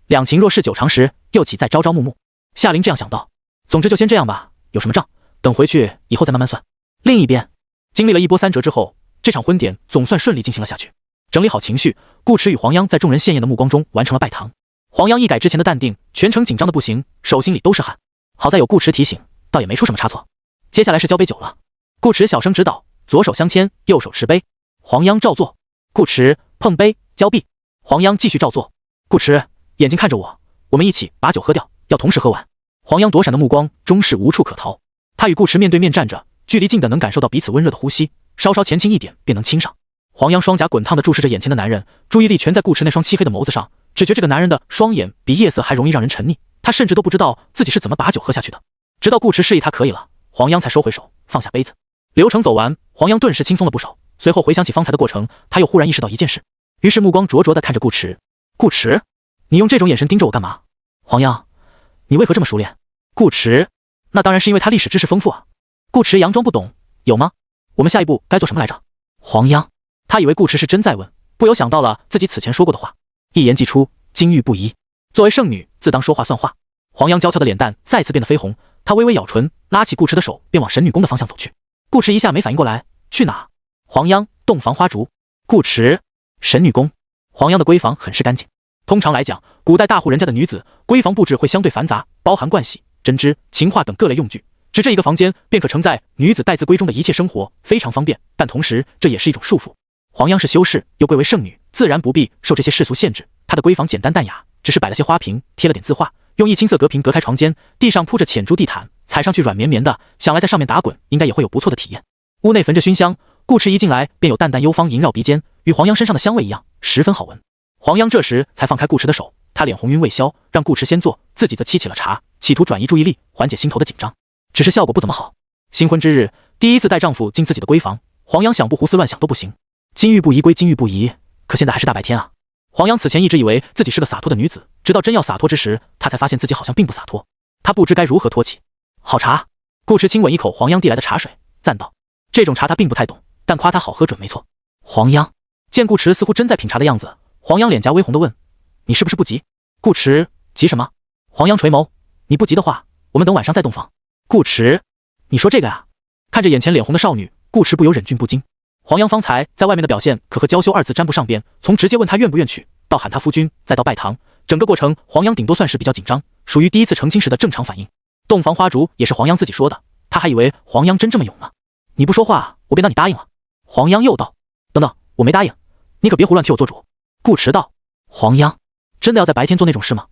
两情若是久长时，又岂在朝朝暮暮。夏琳这样想到。总之就先这样吧，有什么账等回去以后再慢慢算。另一边，经历了一波3折之后，这场婚典总算顺利进行了下去。整理好情绪，顾池与黄央在众人羡艳的目光中完成了拜堂。黄央一改之前的淡定，全程紧张的不行，手心里都是汗。好在有顾池提醒，倒也没出什么差错。接下来是交杯酒了，顾池小声指导，左手相牵，右手持杯。黄央照做，顾池碰杯交臂，黄央继续照做。顾池眼睛看着我们一起把酒喝掉，要同时喝完。黄央躲闪的目光终是无处可逃，他与顾池面对面站着，距离近的能感受到彼此温热的呼吸，稍稍前倾一点便能亲上。黄央双颊滚烫地注视着眼前的男人，注意力全在顾池那双漆黑的眸子上，只觉这个男人的双眼比夜色还容易让人沉溺，他甚至都不知道自己是怎么把酒喝下去的。直到顾池示意他可以了，黄央才收回手，放下杯子。流程走完，黄央顿时轻松了不少，随后回想起方才的过程，他又忽然意识到一件事，于是目光灼灼地看着顾池。顾池，你用这种眼神盯着我干嘛？黄央，你为何这么熟练？顾池，那当然是因为他历史知识丰富啊。顾池佯装不懂，有吗？我们下一步该做什么来着？黄央，他以为顾池是真在问，不由想到了自己此前说过的话，一言既出，金玉不移。作为圣女，自当说话算话。黄央娇俏的脸蛋再次变得绯红，她微微咬唇，拉起顾池的手，便往神女宫的方向走去。顾池一下没反应过来，去哪？黄央，洞房花烛。顾池，神女宫。黄央的闺房很是干净。通常来讲，古代大户人家的女子闺房布置会相对繁杂，包含盥洗、针织、琴画等各类用具，只这一个房间便可承载女子待字闺中的一切生活，非常方便，但同时这也是一种束缚。黄央是修士，又贵为圣女，自然不必受这些世俗限制。她的闺房简单淡雅，只是摆了些花瓶，贴了点字画，用一青色隔屏隔开床间，地上铺着浅珠地毯，踩上去软绵绵的，想来在上面打滚应该也会有不错的体验。屋内焚着熏香，顾池一进来便有淡淡幽芳萦绕鼻尖，与黄央身上的香味一样，十分好闻。黄央这时才放开顾池的手，他脸红晕未消，让顾池先坐，自己则沏起了茶，企图转移注意力，缓解心头的紧张。只是效果不怎么好。新婚之日，第一次带丈夫进自己的闺房，黄央想不胡思乱想都不行。金玉不移归金玉不移，可现在还是大白天啊。黄央此前一直以为自己是个洒脱的女子，直到真要洒脱之时，她才发现自己好像并不洒脱。她不知该如何托起。好茶。顾池亲吻一口黄央递来的茶水，赞道：“这种茶他并不太懂，但夸他好喝准没错。”黄央见顾池似乎真在品茶的样子，黄央脸颊微红地问：“你是不是不急？”顾池急什么？黄央垂眸：“你不急的话，我们等晚上再洞房。”顾池，你说这个啊？看着眼前脸红的少女，顾池不由忍俊不禁。黄央方才在外面的表现可和娇羞二字沾不上边，从直接问他愿不愿娶，到喊他夫君，再到拜堂，整个过程黄央顶多算是比较紧张，属于第一次成亲时的正常反应。洞房花烛也是黄央自己说的，他还以为黄央真这么勇呢。你不说话，我便当你答应了。黄央又道：“等等，我没答应，你可别胡乱替我做主。”顾池道：“黄央，真的要在白天做那种事吗？”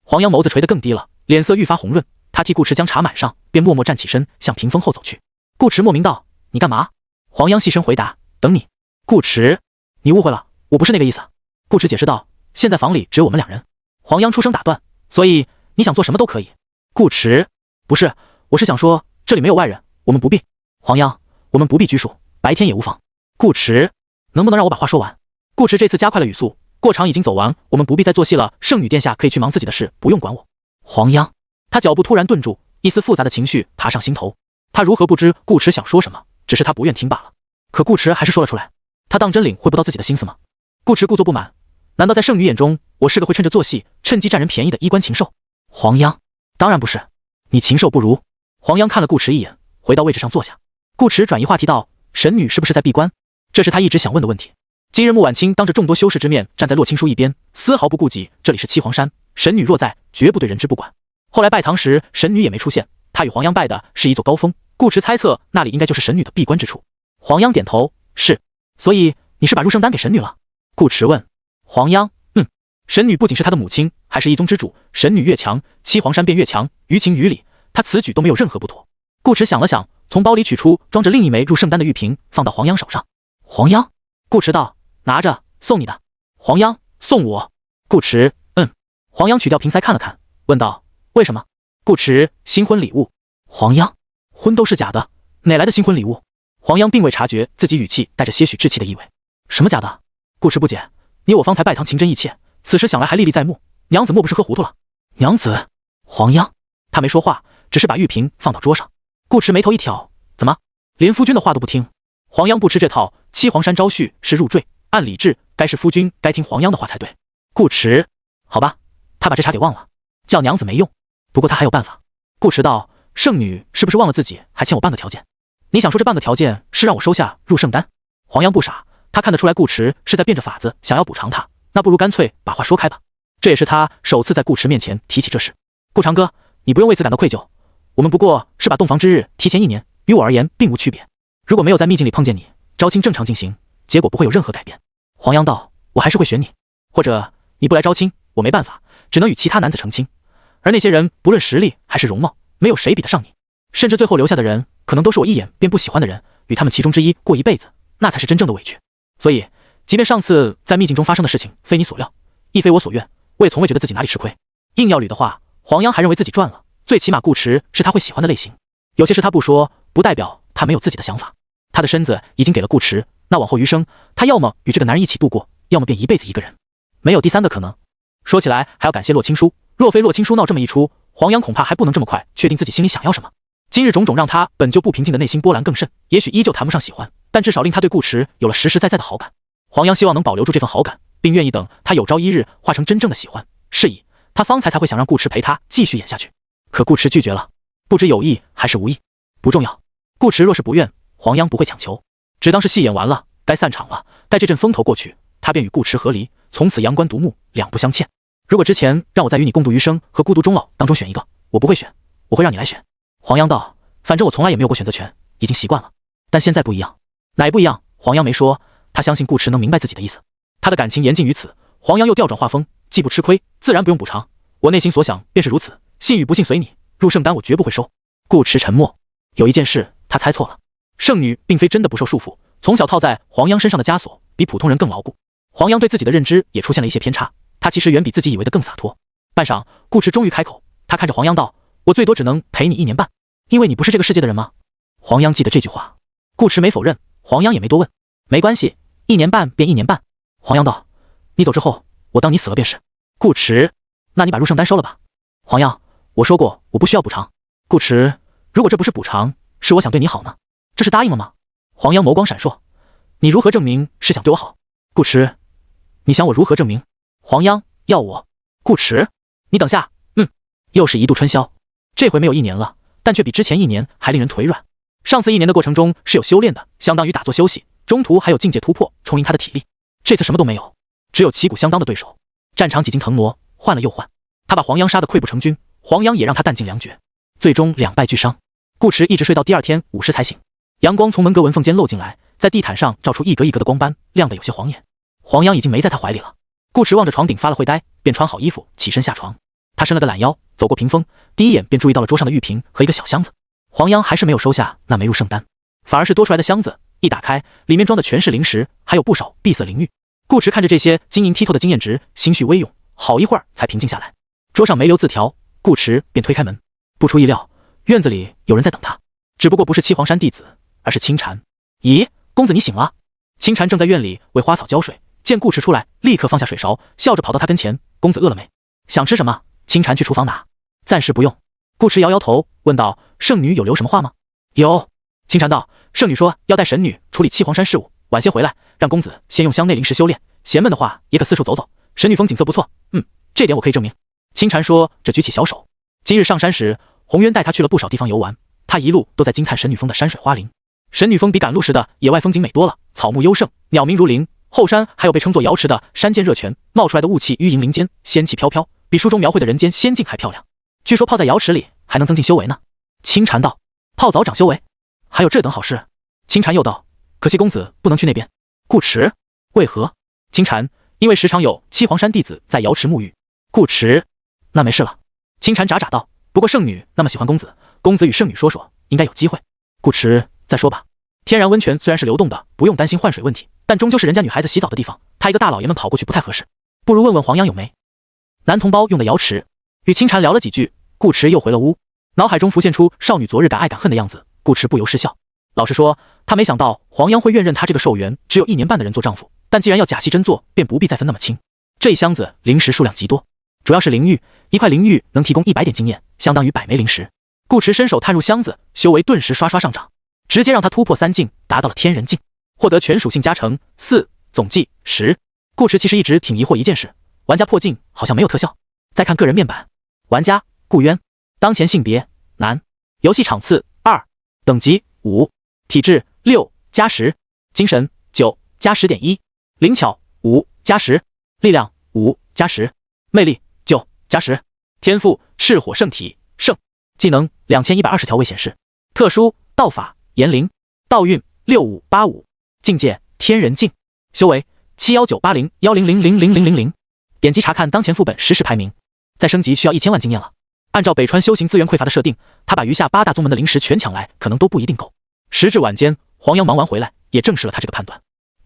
黄央眸子垂得更低了，脸色愈发红润。他替顾池将茶满上，便默默站起身，向屏风后走去。顾池莫名道：“你干嘛？”黄央细声回答：“等你。”顾池，你误会了，我不是那个意思。顾池解释道：“现在房里只有我们两人。”黄央出声打断：“所以你想做什么都可以。”顾池，不是，我是想说这里没有外人，我们不必。黄央，我们不必拘束，白天也无妨。顾池，能不能让我把话说完？顾池这次加快了语速，过场已经走完，我们不必再做戏了，圣女殿下可以去忙自己的事，不用管我。黄央，他脚步突然顿住，一丝复杂的情绪爬上心头。他如何不知顾池想说什么，只是他不愿听罢了。可顾池还是说了出来，他当真领会不到自己的心思吗？顾池故作不满，难道在圣女眼中，我是个会趁着做戏，趁机占人便宜的衣冠禽兽？黄央，当然不是，你禽兽不如。黄央看了顾池一眼，回到位置上坐下。顾池转移话题道：“神女是不是在闭关？”这是他一直想问的问题。今日穆婉清当着众多修士之面站在洛青书一边，丝毫不顾及这里是七皇山，神女若在，绝不对人之不管。后来拜堂时，神女也没出现，他与黄央拜的是一座高峰，顾池猜测那里应该就是神女的闭关之处。黄央点头：“是。”所以你是把入圣丹给神女了？顾池问。黄央：“神女不仅是他的母亲，还是一宗之主，神女越强，七皇山便越强，于情于理，他此举都没有任何不妥。”顾池想了想，从包里取出装着另一枚入圣丹的玉瓶，放到黄央手上。黄央，顾池道：“拿着，送你的。”黄央：“送我？”顾池：“黄央取掉瓶塞看了看，问道：“为什么？”顾池：“新婚礼物。”黄央：“婚都是假的，哪来的新婚礼物？”黄央并未察觉自己语气带着些许稚气的意味。什么假的？顾池不解。你我方才拜堂情真意切，此时想来还历历在目，娘子莫不是喝糊涂了？娘子？黄央，他没说话，只是把玉瓶放到桌上。顾池眉头一挑，怎么连夫君的话都不听？黄央不吃这套，七皇山招婿是入赘，按礼制该是夫君该听黄央的话才对。顾池，好吧，他把这茬给忘了，叫娘子没用，不过他还有办法。顾池道：“圣女是不是忘了自己还欠我半个条件？你想说这半个条件是让我收下入圣丹？”黄央不傻，他看得出来顾池是在变着法子想要补偿他，那不如干脆把话说开吧。这也是他首次在顾池面前提起这事。顾长哥，你不用为此感到愧疚，我们不过是把洞房之日提前1年，于我而言并无区别。如果没有在秘境里碰见你，招亲正常进行，结果不会有任何改变。黄阳道，我还是会选你，或者你不来招亲，我没办法，只能与其他男子成亲。而那些人不论实力还是容貌，没有谁比得上你，甚至最后留下的人可能都是我一眼便不喜欢的人，与他们其中之一过一辈子，那才是真正的委屈。所以即便上次在秘境中发生的事情非你所料，亦非我所愿，我也从未觉得自己哪里吃亏。硬要捋的话，黄阳还认为自己赚了，最起码顾池是他会喜欢的类型。有些事他不说，不代表他没有自己的想法。他的身子已经给了顾池，那往后余生，他要么与这个男人一起度过，要么便一辈子一个人，没有第三个可能。说起来还要感谢洛青书，若非洛青书闹这么一出，黄阳恐怕还不能这么快确定自己心里想要什么。今日种种让他本就不平静的内心波澜更甚，也许依旧谈不上喜欢，但至少令他对顾池有了实实在在的好感。黄阳希望能保留住这份好感，并愿意等他有朝一日化成真正的喜欢，是以他方才会想让顾池陪他继续演下去。可顾池拒绝了，不知有意还是无意，不重要。顾池若是不愿，黄阳不会强求，只当是戏演完了，该散场了。待这阵风头过去，他便与顾池和离，从此阳关独木，两不相欠。如果之前让我在与你共度余生和孤独终老当中选一个，我不会选，我会让你来选。黄阳道，反正我从来也没有过选择权，已经习惯了。但现在不一样，哪不一样？黄阳没说，他相信顾池能明白自己的意思。他的感情言尽于此，黄阳又调转话锋，既不吃亏，自然不用补偿。我内心所想便是如此，信与不信随你，入圣丹我绝不会收。顾池沉默，有一件事他猜错了，圣女并非真的不受束缚，从小套在黄阳身上的枷锁比普通人更牢固。黄阳对自己的认知也出现了一些偏差，他其实远比自己以为的更洒脱。半晌，顾池终于开口，他看着黄阳道，我最多只能陪你1年半，因为你不是这个世界的人吗？黄阳记得这句话，顾池没否认，黄阳也没多问，没关系，1年半便1年半。黄阳道，你走之后，我当你死了便是。顾池，那你把入圣丹收了吧。黄阳，我说过我不需要补偿。顾池，如果这不是补偿，是我想对你好呢，这是答应了吗？黄阳眸光闪烁，你如何证明是想对我好？顾池，你想我如何证明？黄央，要我？顾池，你等下，又是一度春宵，这回没有1年了，但却比之前1年还令人腿软。上次1年的过程中是有修炼的，相当于打坐休息，中途还有境界突破，充盈他的体力。这次什么都没有，只有旗鼓相当的对手，战场几经腾挪，换了又换，他把黄央杀得溃不成军，黄央也让他弹尽粮绝，最终2败俱伤。顾池一直睡到第2天午时才醒，阳光从门格纹缝间漏进来，在地毯上照出一格一格的光斑，亮得有些晃眼。黄央已经没在他怀里了。顾池望着床顶发了会呆，便穿好衣服起身下床。他伸了个懒腰，走过屏风，第一眼便注意到了桌上的玉瓶和一个小箱子。黄央还是没有收下那枚入圣丹，反而是多出来的箱子一打开，里面装的全是灵石，还有不少碧色灵玉。顾池看着这些晶莹剔透的经验值，心绪微涌，好一会儿才平静下来。桌上没留字条，顾池便推开门。不出意料，院子里有人在等他，只不过不是七皇山弟子，而是清禅。咦，公子你醒了？清禅正在院里为花草浇水，见顾池出来，立刻放下水勺，笑着跑到他跟前，公子饿了没？想吃什么？清禅去厨房拿。暂时不用。顾池摇摇头，问道，圣女有留什么话吗？有。清禅道，圣女说要带神女处理七皇山事务，晚些回来，让公子先用香内灵石修炼，闲闷的话也可四处走走，神女峰景色不错，这点我可以证明。清禅说着举起小手，今日上山时，红渊带他去了不少地方游玩，他一路都在惊叹神女峰的山水花林。神女峰比赶路时的野外风景美多了，草木优胜，鸟鸣如林，后山还有被称作瑶池的山涧热泉，冒出来的雾气淤盈林间，仙气飘飘，比书中描绘的人间仙境还漂亮。据说泡在瑶池里还能增进修为呢。清禅道，泡澡长修为，还有这等好事？清禅又道，可惜公子不能去那边。顾池，为何？清禅，因为时常有七皇山弟子在瑶池沐浴。顾池，那没事了。清禅眨眨道，不过圣女那么喜欢公子，公子与圣女说说，应该有机会。顾池，再说吧。天然温泉虽然是流动的，不用担心换水问题，但终究是人家女孩子洗澡的地方，他一个大老爷们跑过去不太合适，不如问问黄央有没男同胞用的瑶池。与清禅聊了几句，顾池又回了屋，脑海中浮现出少女昨日敢爱敢恨的样子，顾池不由失笑。老实说，他没想到黄央会愿认他这个寿元只有1年半的人做丈夫，但既然要假戏真做，便不必再分那么清。这一箱子灵石数量极多，主要是灵玉，一块灵玉能提供100点经验，相当于100枚灵石。顾池伸手探入箱子，修为顿时刷刷上涨，直接让他突破3境，达到了天人境，获得全属性加成4，总计10。顾池其实一直挺疑惑一件事，玩家破境好像没有特效。再看个人面板，玩家顾渊，当前性别男，游戏场次2，等级5，体质6加10，精神9加10.1，灵巧5加10，力量5加10，魅力9加10，天赋赤火圣体圣，技能2120条未显示，特殊道法炎灵，道运6585，境界天人境，修为7198010000000。点击查看当前副本实时排名，再升级需要1000万经验了。按照北川修行资源匮乏的设定，他把余下8大宗门的灵石全抢来，可能都不一定够。时至晚间，黄洋忙完回来，也证实了他这个判断。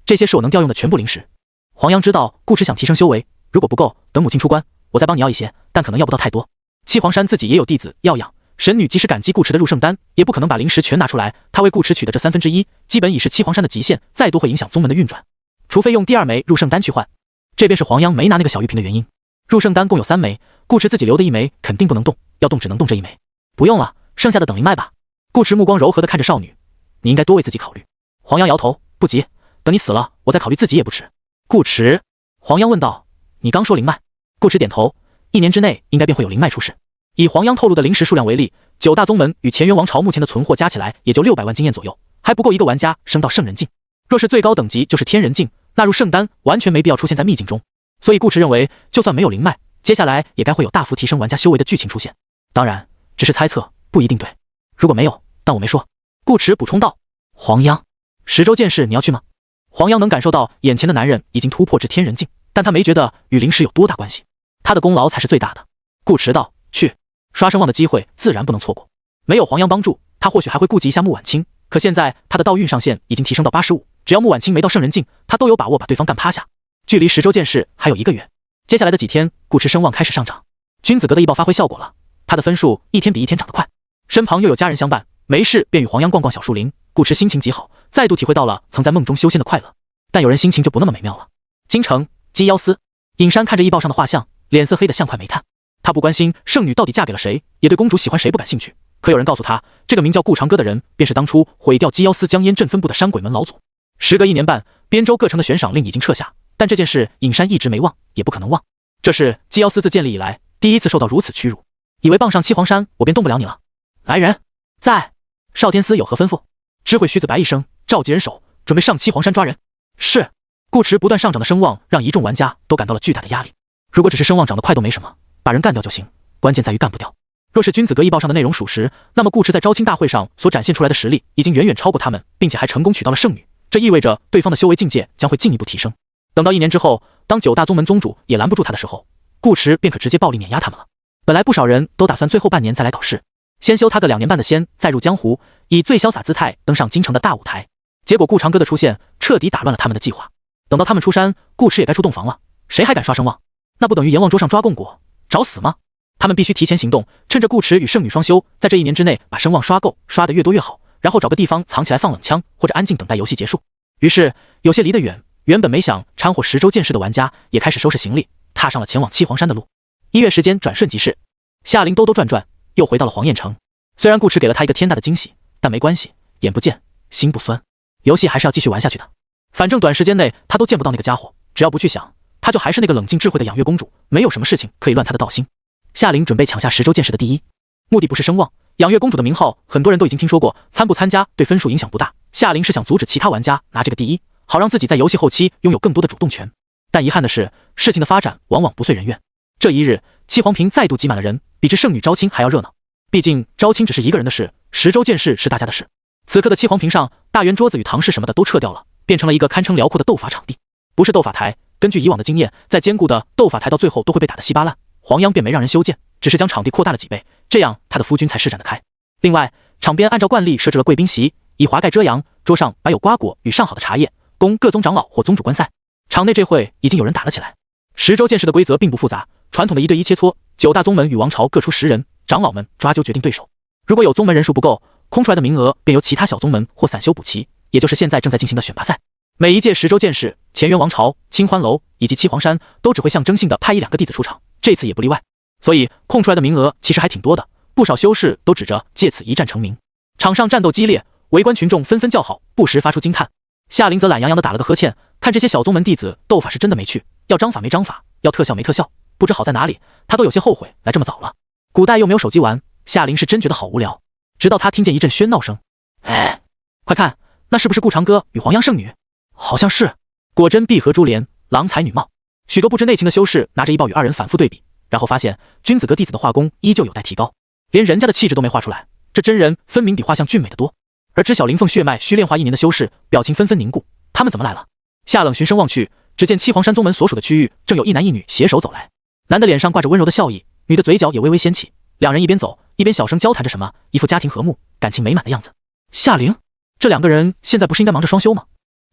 这些是我能调用的全部灵石。黄洋知道顾池想提升修为，如果不够，等母亲出关，我再帮你要一些，但可能要不到太多。七皇山自己也有弟子要养，神女即使感激顾池的入圣丹，也不可能把灵石全拿出来。他为顾池取的这1/3，基本已是七皇山的极限，再多会影响宗门的运转。除非用第2枚入圣丹去换，这便是黄洋没拿那个小玉瓶的原因。入圣丹共有3枚，顾池自己留的1枚肯定不能动，要动只能动这1枚。不用了，剩下的等灵脉吧。顾池目光柔和地看着少女，你应该多为自己考虑。黄洋摇头，不急，等你死了，我再考虑自己也不迟。顾池，黄洋问道，你刚说灵脉？顾池点头，1年之内应该便会有灵脉出世。以黄洋透露的灵石数量为例，9大宗门与乾元王朝目前的存货加起来也就600万经验左右，还不够一个玩家升到圣人境。若是最高等级就是天人境，纳入圣丹完全没必要出现在秘境中。所以顾池认为，就算没有灵脉，接下来也该会有大幅提升玩家修为的剧情出现。当然，只是猜测，不一定对。如果没有，但我没说。顾池补充道。黄央，十州剑士你要去吗？黄央能感受到眼前的男人已经突破至天人境，但他没觉得与灵石有多大关系，他的功劳才是最大的。顾池道，去，刷声望的机会自然不能错过。没有黄央帮助，他或许还会顾及一下穆婉清，可现在他的道运上限已经提升到85，只要穆婉清没到圣人境，他都有把握把对方干趴下。距离十州剑士还有1个月，接下来的几天，顾池声望开始上涨，君子阁的异报发挥效果了，他的分数一天比一天涨得快，身旁又有家人相伴，没事便与黄央逛逛小树林。顾池心情极好，再度体会到了曾在梦中修仙的快乐。但有人心情就不那么美妙了。京城鸡妖司，尹山看着异报上的画像，脸色黑得像块煤炭。他不关心圣女到底嫁给了谁，也对公主喜欢谁不感兴趣。可有人告诉他，这个名叫顾长歌的人，便是当初毁掉鸡妖司江烟镇分部的山鬼门老祖。时隔1年半，边州各城的悬赏令已经撤下，但这件事尹山一直没忘，也不可能忘。这是鸡妖司自建立以来第一次受到如此屈辱，以为傍上七皇山，我便动不了你了。来人，在少天司有何吩咐？知会徐子白一声，召集人手，准备上七皇山抓人。是。顾池不断上涨的声望让一众玩家都感到了巨大的压力。如果只是声望涨得快都没什么，把人干掉就行，关键在于干不掉。若是君子阁异报上的内容属实，那么顾池在招亲大会上所展现出来的实力已经远远超过他们，并且还成功娶到了圣女，这意味着对方的修为境界将会进一步提升。等到1年之后，当9大宗门宗主也拦不住他的时候，顾池便可直接暴力碾压他们了。本来不少人都打算最后半年再来搞事，先修他个2年半的仙，再入江湖，以最潇洒姿态登上京城的大舞台。结果顾长歌的出现彻底打乱了他们的计划。等到他们出山，顾池也该出洞房了，谁还敢刷声望？那不等于阎王桌上抓供果，找死吗？他们必须提前行动，趁着顾池与圣女双修，在这1年之内把声望刷够，刷得越多越好，然后找个地方藏起来放冷枪，或者安静等待游戏结束。于是有些离得远，原本没想掺和十州剑士的玩家也开始收拾行李，踏上了前往七皇山的路。1月时间转瞬即逝，夏琳兜兜转转又回到了黄燕城。虽然顾池给了他一个天大的惊喜，但没关系，眼不见心不酸，游戏还是要继续玩下去的。反正短时间内他都见不到那个家伙，只要不去想，他就还是那个冷静智慧的养月公主，没有什么事情可以乱他的道心。夏琳准备抢下十州剑士的第一，目的不是声望，养月公主的名号很多人都已经听说过，参不参加对分数影响不大。夏琳是想阻止其他玩家拿这个第一，好让自己在游戏后期拥有更多的主动权。但遗憾的是，事情的发展往往不遂人愿。这一日，七皇坪再度挤满了人，比之圣女招亲还要热闹。毕竟招亲只是一个人的事，十州剑士是大家的事。此刻的七皇坪上，大圆桌子与堂室什么的都撤掉了，变成了一个堪称辽阔的斗法场地。不是斗法台，根据以往的经验，再坚固的斗法台到最后都会被打得稀巴烂。黄央便没让人修建，只是将场地扩大了几倍，这样他的夫君才施展得开。另外，场边按照惯例设置了贵宾席，以华盖遮阳，桌上摆有瓜果与上好的茶叶，供各宗长老或宗主观赛。场内这会已经有人打了起来。十州剑士的规则并不复杂，传统的1对1切磋，9大宗门与王朝各出10人，长老们抓阄决定对手。如果有宗门人数不够，空出来的名额便由其他小宗门或散修补齐，也就是现在正在进行的选拔赛。每一届十州剑士、乾元王朝、清欢楼以及七皇山都只会象征性的派1-2个弟子出场，这次也不例外。所以空出来的名额其实还挺多的，不少修士都指着借此一战成名。场上战斗激烈，围观群众纷纷叫好，不时发出惊叹。夏琳则懒洋洋地打了个呵欠，看这些小宗门弟子斗法是真的没趣，要章法没章法，要特效没特效，不知好在哪里，他都有些后悔来这么早了。古代又没有手机玩，夏琳是真觉得好无聊。直到他听见一阵喧闹声，哎，快看，那是不是顾长歌与黄央圣女？好像是，果真碧荷珠帘，郎才女貌。许多不知内情的修士拿着医报与二人反复对比，然后发现君子阁弟子的画工依旧有待提高，连人家的气质都没画出来，这真人分明比画像俊美得多。而知晓灵凤血脉需炼化1年的修士表情纷纷凝固，他们怎么来了？夏冷循声望去，只见七皇山宗门所属的区域正有一男一女携手走来，男的脸上挂着温柔的笑意，女的嘴角也微微掀起，两人一边走一边小声交谈着什么，一副家庭和睦、感情美满的样子。夏灵，这两个人现在不是应该忙着双修吗？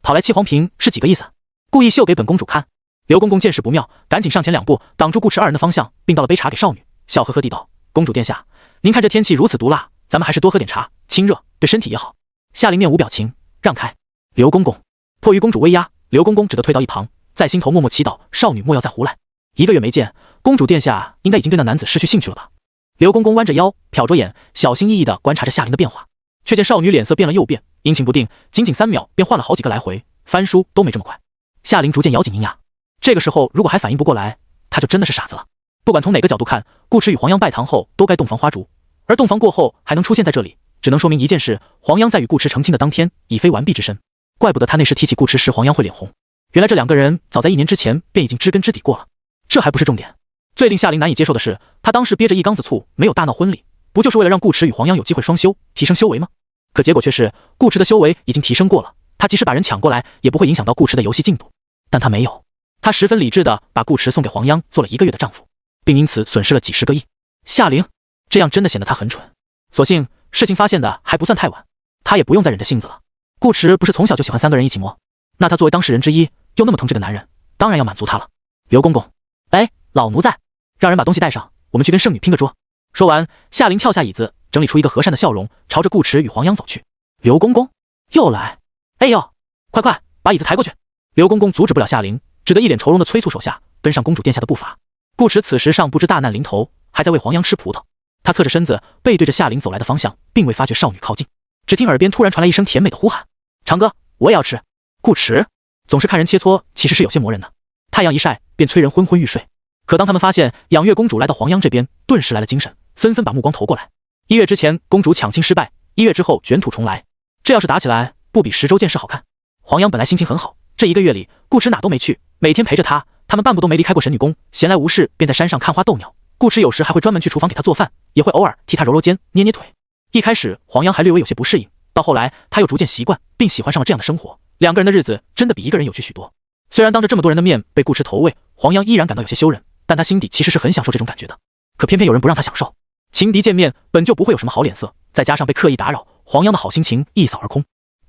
跑来七皇屏是几个意思？故意秀给本公主看。刘公公见势不妙，赶紧上前2步，挡住顾迟二人的方向，并倒了杯茶给少女，笑呵呵地道：“公主殿下，您看这天气如此毒辣，咱们还是多喝点茶，清热，对身体也好。”夏灵面无表情，让开。刘公公，迫于公主威压，刘公公只得退到一旁，在心头默默祈祷少女莫要再胡来。1个月没见，公主殿下应该已经对那男子失去兴趣了吧？刘公公弯着腰，瞟着眼，小心翼翼地观察着夏灵的变化，却见少女脸色变了又变，阴晴不定，仅仅3秒便换了好几个来回，翻书都没这么快。夏灵逐渐咬紧银牙，这个时候如果还反应不过来，他就真的是傻子了。不管从哪个角度看，顾迟与黄央拜堂后都该洞房花烛，而洞房过后还能出现在这里，只能说明一件事：黄央在与顾迟成亲的当天已非完璧之身。怪不得他那时提起顾迟时黄央会脸红，原来这2个人早在1年之前便已经知根知底过了。这还不是重点，最令夏灵难以接受的是，他当时憋着一缸子醋没有大闹婚礼，不就是为了让顾迟与黄央有机会双修，提升修为吗？可结果却是顾迟的修为已经提升过了，他即使把人抢过来，也不会影响到顾迟的游戏进度。但他没有，他十分理智地把顾迟送给黄央做了1个月的丈夫，并因此损失了几10个亿。夏灵这样真的显得他很蠢。所幸事情发现的还不算太晚，他也不用再忍着性子了。顾迟不是从小就喜欢3个人一起摸，那他作为当事人之一，又那么疼这个男人，当然要满足他了。刘公公，哎，老奴在，让人把东西带上，我们去跟圣女拼个桌。说完，夏灵跳下椅子，整理出一个和善的笑容，朝着顾迟与黄央走去。刘公公又来，哎呦，快快把椅子抬过去。刘公公阻止不了夏灵，只得一脸愁容地催促手下跟上公主殿下的步伐。顾迟此时尚不知大难临头，还在为黄央吃葡萄，他侧着身子背对着夏灵走来的方向，并未发觉少女靠近。只听耳边突然传来一声甜美的呼喊：“长哥，我也要吃。”顾迟总是看人切磋，其实是有些磨人的。太阳一晒便催人昏昏欲睡。可当他们发现养月公主来到黄央这边，顿时来了精神，纷纷把目光投过来。1月之前公主抢亲失败，1月之后卷土重来，这要是打起来，不比10周见识好看。黄央本来心情很好，这1个月里顾迟哪都没去，每天陪着他，他们半步都没离开过神女宫，闲来无事便在山上看花逗鸟。顾迟有时还会专门去厨房给他做饭，也会偶尔替他揉揉肩捏捏腿。一开始黄央还略微有些不适应，到后来他又逐渐习惯并喜欢上了这样的生活，2个人的日子真的比1个人有趣许多。虽然当着这么多人的面被顾迟投喂，黄央依然感到有些羞忍，但他心底其实是很享受这种感觉的。可偏偏有人不让他享受，情敌见面本就不会有什么好脸色，再加上被刻意打扰，黄央的好心情一扫而空。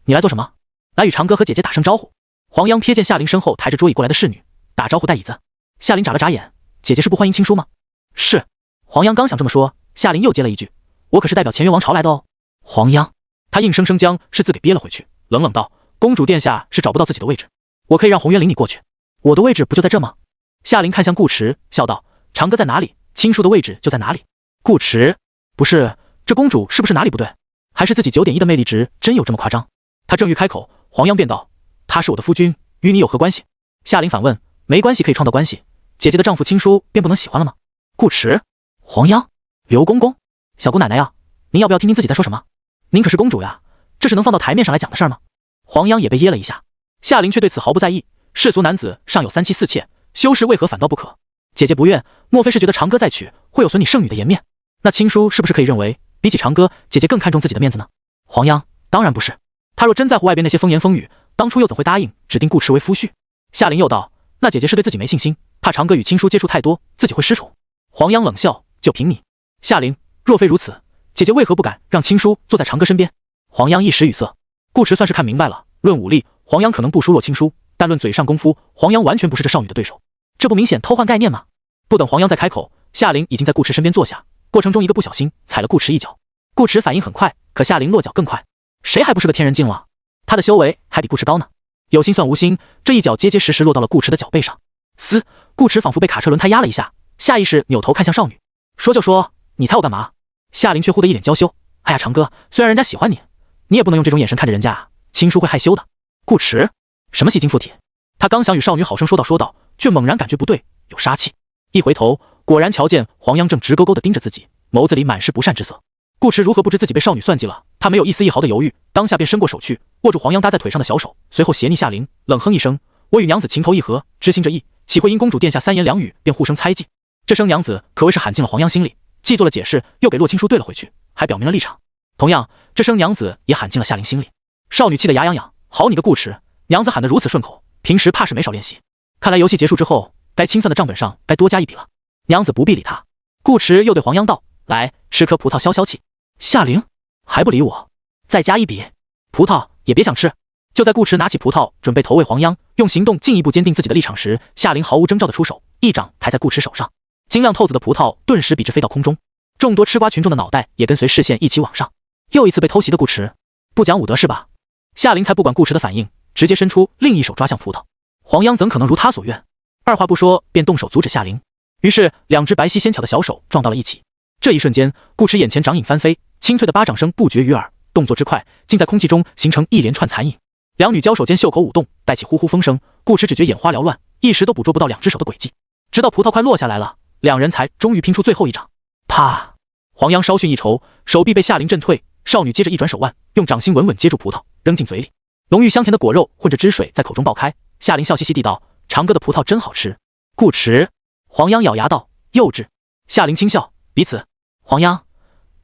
你来做什么？来与长哥和姐姐打声招呼。黄央瞥见夏灵身后抬着桌椅过来的侍女，打招呼带椅子。夏灵眨了眨眼，姐姐是不欢迎亲疏吗？是。黄央刚想这么说，夏灵又接了一句，我可是代表乾元王朝来的哦。黄央，他硬生生将是字给憋了回去，冷冷道，公主殿下是找不到自己的位置，我可以让红渊领你过去。我的位置不就在这吗？夏灵看向顾迟，笑道，长哥在哪里，亲疏的位置就在哪里。顾迟，不是，这公主是不是哪里不对？还是自己9.1的魅力值真有这么夸张？他正欲开口，黄央便道，他是我的夫君，与你有何关系？夏灵反问，没关系可以创造关系，姐姐的丈夫亲疏便不能喜欢了吗？顾迟，黄央，刘公公，小姑奶奶呀，您要不要听听自己在说什么？您可是公主呀，这是能放到台面上来讲的事儿吗？黄央也被噎了一下，夏灵却对此毫不在意，世俗男子尚有3妻4妾，修士为何反倒不可？姐姐不愿，莫非是觉得长哥再娶会有损你圣女的颜面？那亲疏是不是可以认为比起长哥，姐姐更看重自己的面子呢？黄央，当然不是，她若真在乎外边那些风言风语，当初又怎会答应指定顾迟为夫婿？夏灵又道，那姐姐是对自己没信心，怕长哥与亲疏接触太多，自己会失宠。黄央冷笑，就凭你。夏灵，若非如此，姐姐为何不敢让亲疏坐在长哥身边？黄央一时语塞。顾迟算是看明白了，论武力，黄央可能不输若亲疏，但论嘴上功夫，黄央完全不是这少女的对手。这不明显偷换概念吗？不等黄央再开口，夏灵已经在顾迟身边坐下，过程中一个不小心踩了顾迟一脚。顾迟反应很快，可夏灵落脚更快，谁还不是个天人精了？他的修为还比顾迟高呢。有心算无心，这一脚结结实实落到了顾迟的脚背上。嘶！顾迟仿佛被卡车轮胎压了一下，下意识扭头看向少女，说就说，你猜我干嘛？夏灵却忽得一脸娇羞，哎呀，长哥，虽然人家喜欢你，你也不能用这种眼神看着人家啊，亲疏会害羞的。顾迟，什么戏精附体？他刚想与少女好生说道，却猛然感觉不对，有杀气。一回头，果然瞧见黄央正直勾勾地盯着自己，眸子里满是不善之色。顾迟如何不知自己被少女算计了？他没有一丝一毫的犹豫，当下便伸过手去，握住黄央搭在腿上的小手，随后斜睨夏灵，冷哼一声：“我与娘子情投意合，知心者意，岂会因公主殿下三言两语便互生猜忌？这声娘子可谓是喊进了黄央心里，既做了解释，又给洛青书对了回去，还表明了立场。同样，这声娘子也喊进了夏琳心里。少女气得牙痒痒，好你个顾迟，娘子喊得如此顺口，平时怕是没少练习。看来游戏结束之后，该清算的账本上该多加一笔了。娘子不必理他。顾迟又对黄央道：“来，吃颗葡萄消消气。”夏琳还不理我，再加一笔，葡萄也别想吃。就在顾迟拿起葡萄准备投喂黄央，用行动进一步坚定自己的立场时，夏琳毫无征兆的出手，一掌抬在顾迟手上，晶亮透子的葡萄顿时笔直飞到空中，众多吃瓜群众的脑袋也跟随视线一起往上。又一次被偷袭的顾迟，不讲武德是吧？夏琳才不管顾迟的反应，直接伸出另一手抓向葡萄。黄央怎可能如他所愿，二话不说便动手阻止夏琳。于是两只白皙纤巧的小手撞到了一起。这一瞬间，顾迟眼前掌影翻飞，清脆的巴掌声不绝于耳，动作之快，竟在空气中形成一连串残影。两女交手间袖口舞动，带起呼呼风声。顾迟只觉眼花缭乱，一时都捕捉不到两只手的轨迹。直到葡萄快落下来了，两人才终于拼出最后一掌。啪！黄央稍逊一筹，手臂被夏琳震退。少女接着一转手腕，用掌心稳稳接住葡萄，扔进嘴里。浓郁香甜的果肉混着汁水在口中爆开。夏琳笑嘻嘻地道：“长哥的葡萄真好吃。”顾迟，黄央咬牙道：“幼稚。”夏琳轻笑：“彼此。”黄央，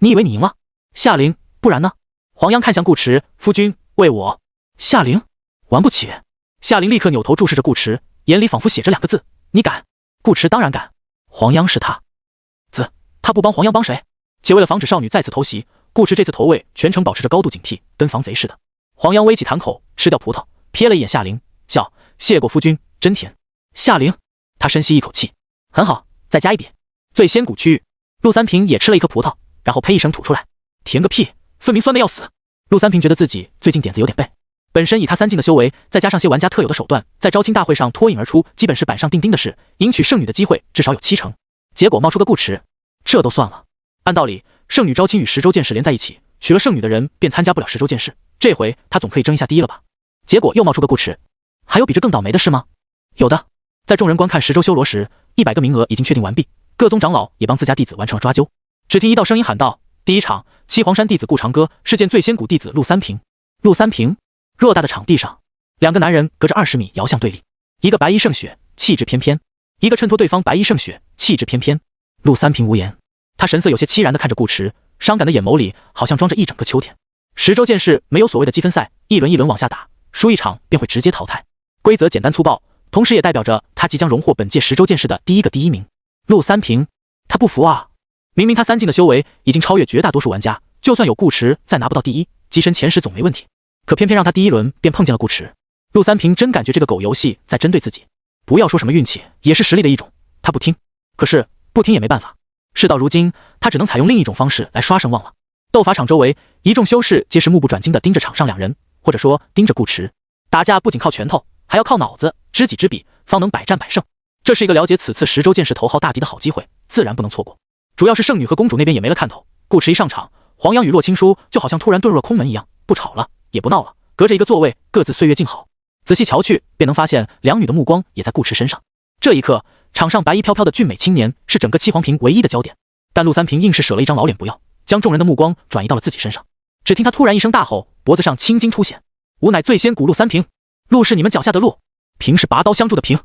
你以为你赢了？夏琳，不然呢？黄央看向顾迟：“夫君为我。”夏琳，玩不起。夏琳立刻扭头注视着顾迟，眼里仿佛写着两个字：你敢？顾迟当然敢。黄央是他他不帮黄央帮谁？且为了防止少女再次偷袭，顾迟这次投喂全程保持着高度警惕，跟防贼似的。黄央微起痰口，吃掉葡萄，瞥了一眼夏琳，笑：“谢过夫君，真甜。”夏琳，他深吸一口气，很好，再加一笔。最仙谷区域，陆三平也吃了一颗葡萄，然后呸一声吐出来：“甜个屁，分明酸的要死。”陆三平觉得自己最近点子有点背，本身以他3境的修为，再加上些玩家特有的手段，在招亲大会上脱颖而出，基本是板上钉钉的事，迎娶圣女的机会至少有70%。结果冒出个顾迟，这都算了。按道理，圣女招亲与十州剑士连在一起，娶了圣女的人便参加不了十州剑士，这回他总可以争一下第一了吧？结果又冒出个顾迟，还有比这更倒霉的事吗？有的。在众人观看十州修罗时，100个名额已经确定完毕，各宗长老也帮自家弟子完成了抓阄。只听一道声音喊道：“第一场，七黄山弟子顾长歌是见最仙谷弟子陆三平。”陆三平。偌大的场地上，两个男人隔着20米遥相对立，一个白衣胜雪，气质翩翩，一个衬托对方白衣胜雪，气质翩翩。陆三平无言，他神色有些凄然地看着顾迟，伤感的眼眸里好像装着一整个秋天。十州剑士没有所谓的积分赛，一轮一轮往下打，输一场便会直接淘汰，规则简单粗暴，同时也代表着他即将荣获本届十州剑士的第一名。陆三平，他不服啊！明明他3境的修为已经超越绝大多数玩家，就算有顾迟再拿不到第一，跻身前10总没问题，可偏偏让他第一轮便碰见了顾迟。陆三平真感觉这个狗游戏在针对自己，不要说什么运气，也是实力的一种。他不听，可是不听也没办法。事到如今，他只能采用另一种方式来刷声望了。斗法场周围，一众修士皆是目不转睛地盯着场上两人，或者说盯着顾迟。打架不仅靠拳头，还要靠脑子，知己知彼，方能百战百胜。这是一个了解此次十州剑士头号大敌的好机会，自然不能错过。主要是圣女和公主那边也没了看头，顾迟一上场，黄央与洛青书就好像突然遁入了空门一样，不吵了，也不闹了，隔着一个座位，各自岁月静好。仔细瞧去，便能发现两女的目光也在顾迟身上。这一刻，场上白衣飘飘的俊美青年是整个七皇屏唯一的焦点，但陆三平硬是舍了一张老脸不要，将众人的目光转移到了自己身上。只听他突然一声大吼，脖子上青筋凸显：“吾乃最仙谷陆三平，陆是你们脚下的陆，平是拔刀相助的平，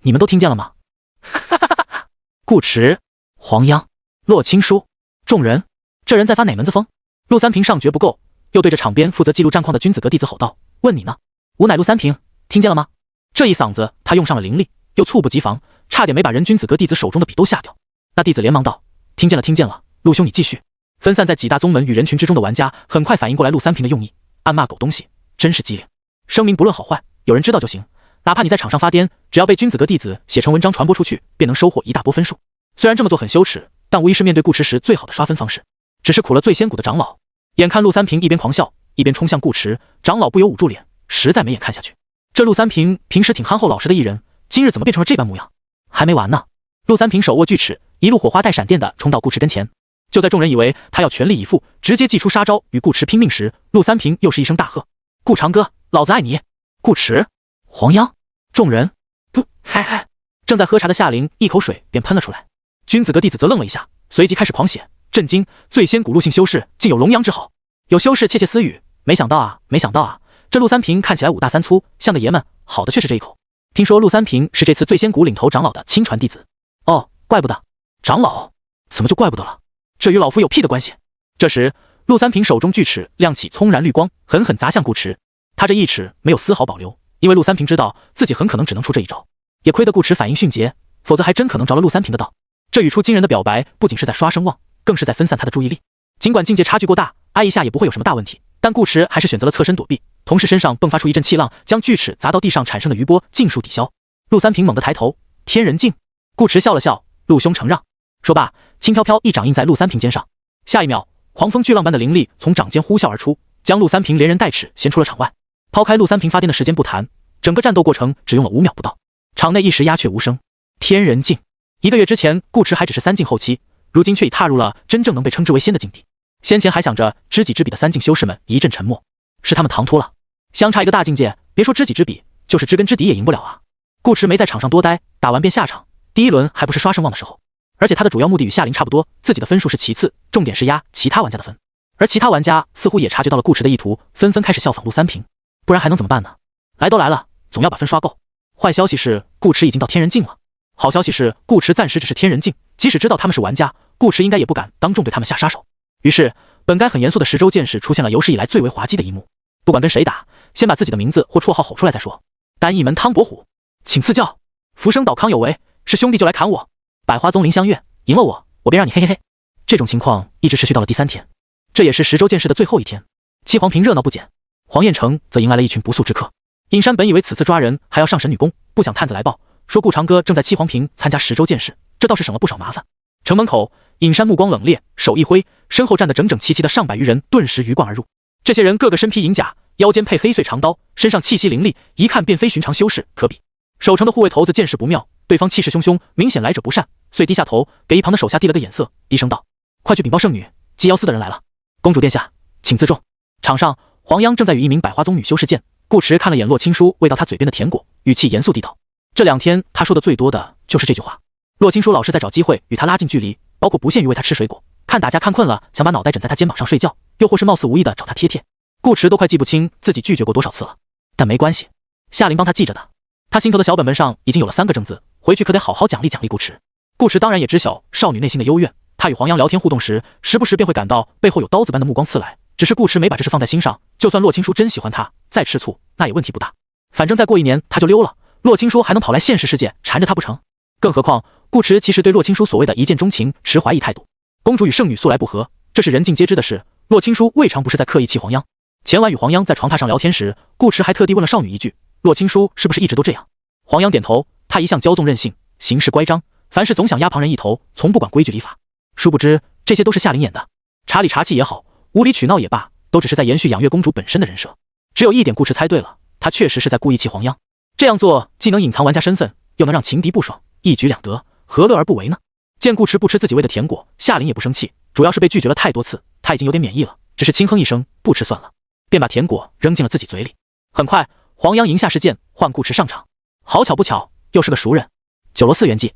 你们都听见了吗？”哈哈哈哈！顾迟、黄央、洛青书，众人，这人在发哪门子疯？陆三平上觉不够，又对着场边负责记录战况的君子阁弟子吼道：“问你呢，吾乃陆三平，听见了吗？”这一嗓子他用上了灵力，又猝不及防，差点没把人君子阁弟子手中的笔都吓掉。那弟子连忙道：“听见了，听见了，陆兄你继续。”分散在几大宗门与人群之中的玩家很快反应过来陆三平的用意，暗骂狗东西，真是机灵。声明不论好坏，有人知道就行，哪怕你在场上发癫，只要被君子阁弟子写成文章传播出去，便能收获一大波分数。虽然这么做很羞耻，但无疑是面对顾迟时最好的刷分方式。只是苦了最仙谷的长老，眼看陆三平一边狂笑，一边冲向顾迟，长老不由捂住脸，实在没眼看下去。这陆三平平时挺憨厚老实的一人，今日怎么变成了这般模样？还没完呢！陆三平手握锯齿，一路火花带闪电的冲到顾迟跟前。就在众人以为他要全力以赴，直接祭出杀招与顾迟拼命时，陆三平又是一声大喝：“顾长歌，老子爱你！”顾迟、黄央，众人不嗨嗨！正在喝茶的夏琳一口水便喷了出来。君子阁弟子则愣了一下，随即开始狂写，震惊！最仙谷陆姓修士竟有龙阳之好。有修士窃窃私语：“没想到啊，没想到啊，这陆三平看起来5大3粗，像个爷们，好的却是这一口。”听说陆三平是这次醉仙谷领头长老的亲传弟子。哦，怪不得。长老，怎么就怪不得了？这与老夫有屁的关系？这时，陆三平手中巨齿亮起葱然绿光，狠狠砸向顾池。他这一齿没有丝毫保留，因为陆三平知道自己很可能只能出这一招。也亏得顾池反应迅捷，否则还真可能着了陆三平的道。这语出惊人的表白，不仅是在刷声望，更是在分散他的注意力。尽管境界差距过大，挨一下也不会有什么大问题，但顾池还是选择了侧身躲避，同时身上迸发出一阵气浪，将巨齿砸到地上产生的余波尽数抵消。陆三平猛地抬头，天人镜。顾池笑了笑，陆兄承让。说罢，轻飘飘一掌印在陆三平肩上。下一秒，狂风巨浪般的灵力从掌间呼啸而出，将陆三平连人带齿掀出了场外。抛开陆三平发癫的时间不谈，整个战斗过程只用了5秒不到。场内一时鸦雀无声。天人境，1个月之前，顾池还只是3境后期，如今却已踏入了真正能被称之为仙的境地。先前还想着知己知彼的3境修士们一阵沉默，是他们唐突了。相差一个大境界，别说知己知彼，就是知根知底也赢不了啊。顾池没在场上多待，打完便下场。第一轮还不是刷声望的时候，而且他的主要目的与夏琳差不多，自己的分数是其次，重点是压其他玩家的分。而其他玩家似乎也察觉到了顾池的意图，纷纷开始效仿陆三平，不然还能怎么办呢？来都来了，总要把分刷够。坏消息是顾池已经到天人境了，好消息是顾池暂时只是天人境，即使知道他们是玩家，顾池应该也不敢当众对他们下杀手。于是本该很严肃的十州剑士出现了有史以来最为滑稽的一幕，不管跟谁打，先把自己的名字或绰号吼出来再说。单翼门汤伯虎，请赐教。浮生岛康有为，是兄弟就来砍我。百花宗林香月，赢了我便让你嘿嘿嘿。这种情况一直持续到了第3天，这也是十州剑士的最后一天。七皇坪热闹不减，黄燕城则迎来了一群不速之客。尹山本以为此次抓人还要上神女宫，不想探子来报说顾长歌正在七皇坪参加十州剑士，这倒是省了不少麻烦。城门口，尹山目光冷冽，手一挥，身后站得整整齐齐的上百余人顿时鱼贯而入。这些人个个身披银甲，腰间配黑碎长刀，身上气息凌厉，一看便非寻常修士可比。守城的护卫头子见势不妙，对方气势汹汹，明显来者不善，遂低下头给一旁的手下递了个眼色，低声道：“快去禀报圣女，鸡妖司的人来了。”公主殿下，请自重。场上，黄央正在与一名百花宗女修士剑。顾池看了眼洛青书喂到他嘴边的甜果，语气严肃地道：“这2天他说的最多的就是这句话。洛青书老是在找机会与他拉近距离，包括不限于喂他吃水果，看打架看困了，想把脑袋枕在他肩膀上睡觉，又或是貌似无意的找他贴贴。顾池都快记不清自己拒绝过多少次了，但没关系，夏琳帮他记着的。他心头的小本本上已经有了3个正字，回去可得好好奖励奖励顾池。顾池当然也知晓少女内心的幽怨，他与黄央聊天互动时，时不时便会感到背后有刀子般的目光刺来，只是顾池没把这事放在心上。就算洛青书真喜欢他，再吃醋那也问题不大，反正再过1年他就溜了，洛青书还能跑来现实世界缠着他不成？更何况顾池其实对洛青书所谓的一见钟情持怀疑态度。公主与圣女素来不和，这是人尽皆知的事，洛青书未尝不是在刻意气黄央。前晚与黄央在床榻上聊天时，顾池还特地问了少女一句：“洛青书是不是一直都这样？”黄央点头，他一向骄纵任性，行事乖张，凡事总想压旁人一头，从不管规矩礼法。殊不知这些都是夏琳演的，茶里茶气也好，无理取闹也罢，都只是在延续养月公主本身的人设。只有一点顾池猜对了，他确实是在故意气黄央。这样做既能隐藏玩家身份，又能让情敌不爽，一举两得，何乐而不为呢？见顾池不吃自己喂的甜果，夏琳也不生气，主要是被拒绝了太多次，他已经有点免疫了，只是轻哼一声不吃算了，便把甜果扔进了自己嘴里。很快，黄央赢下试剑，换顾池上场。好巧不巧，又是个熟人，九罗寺元寂。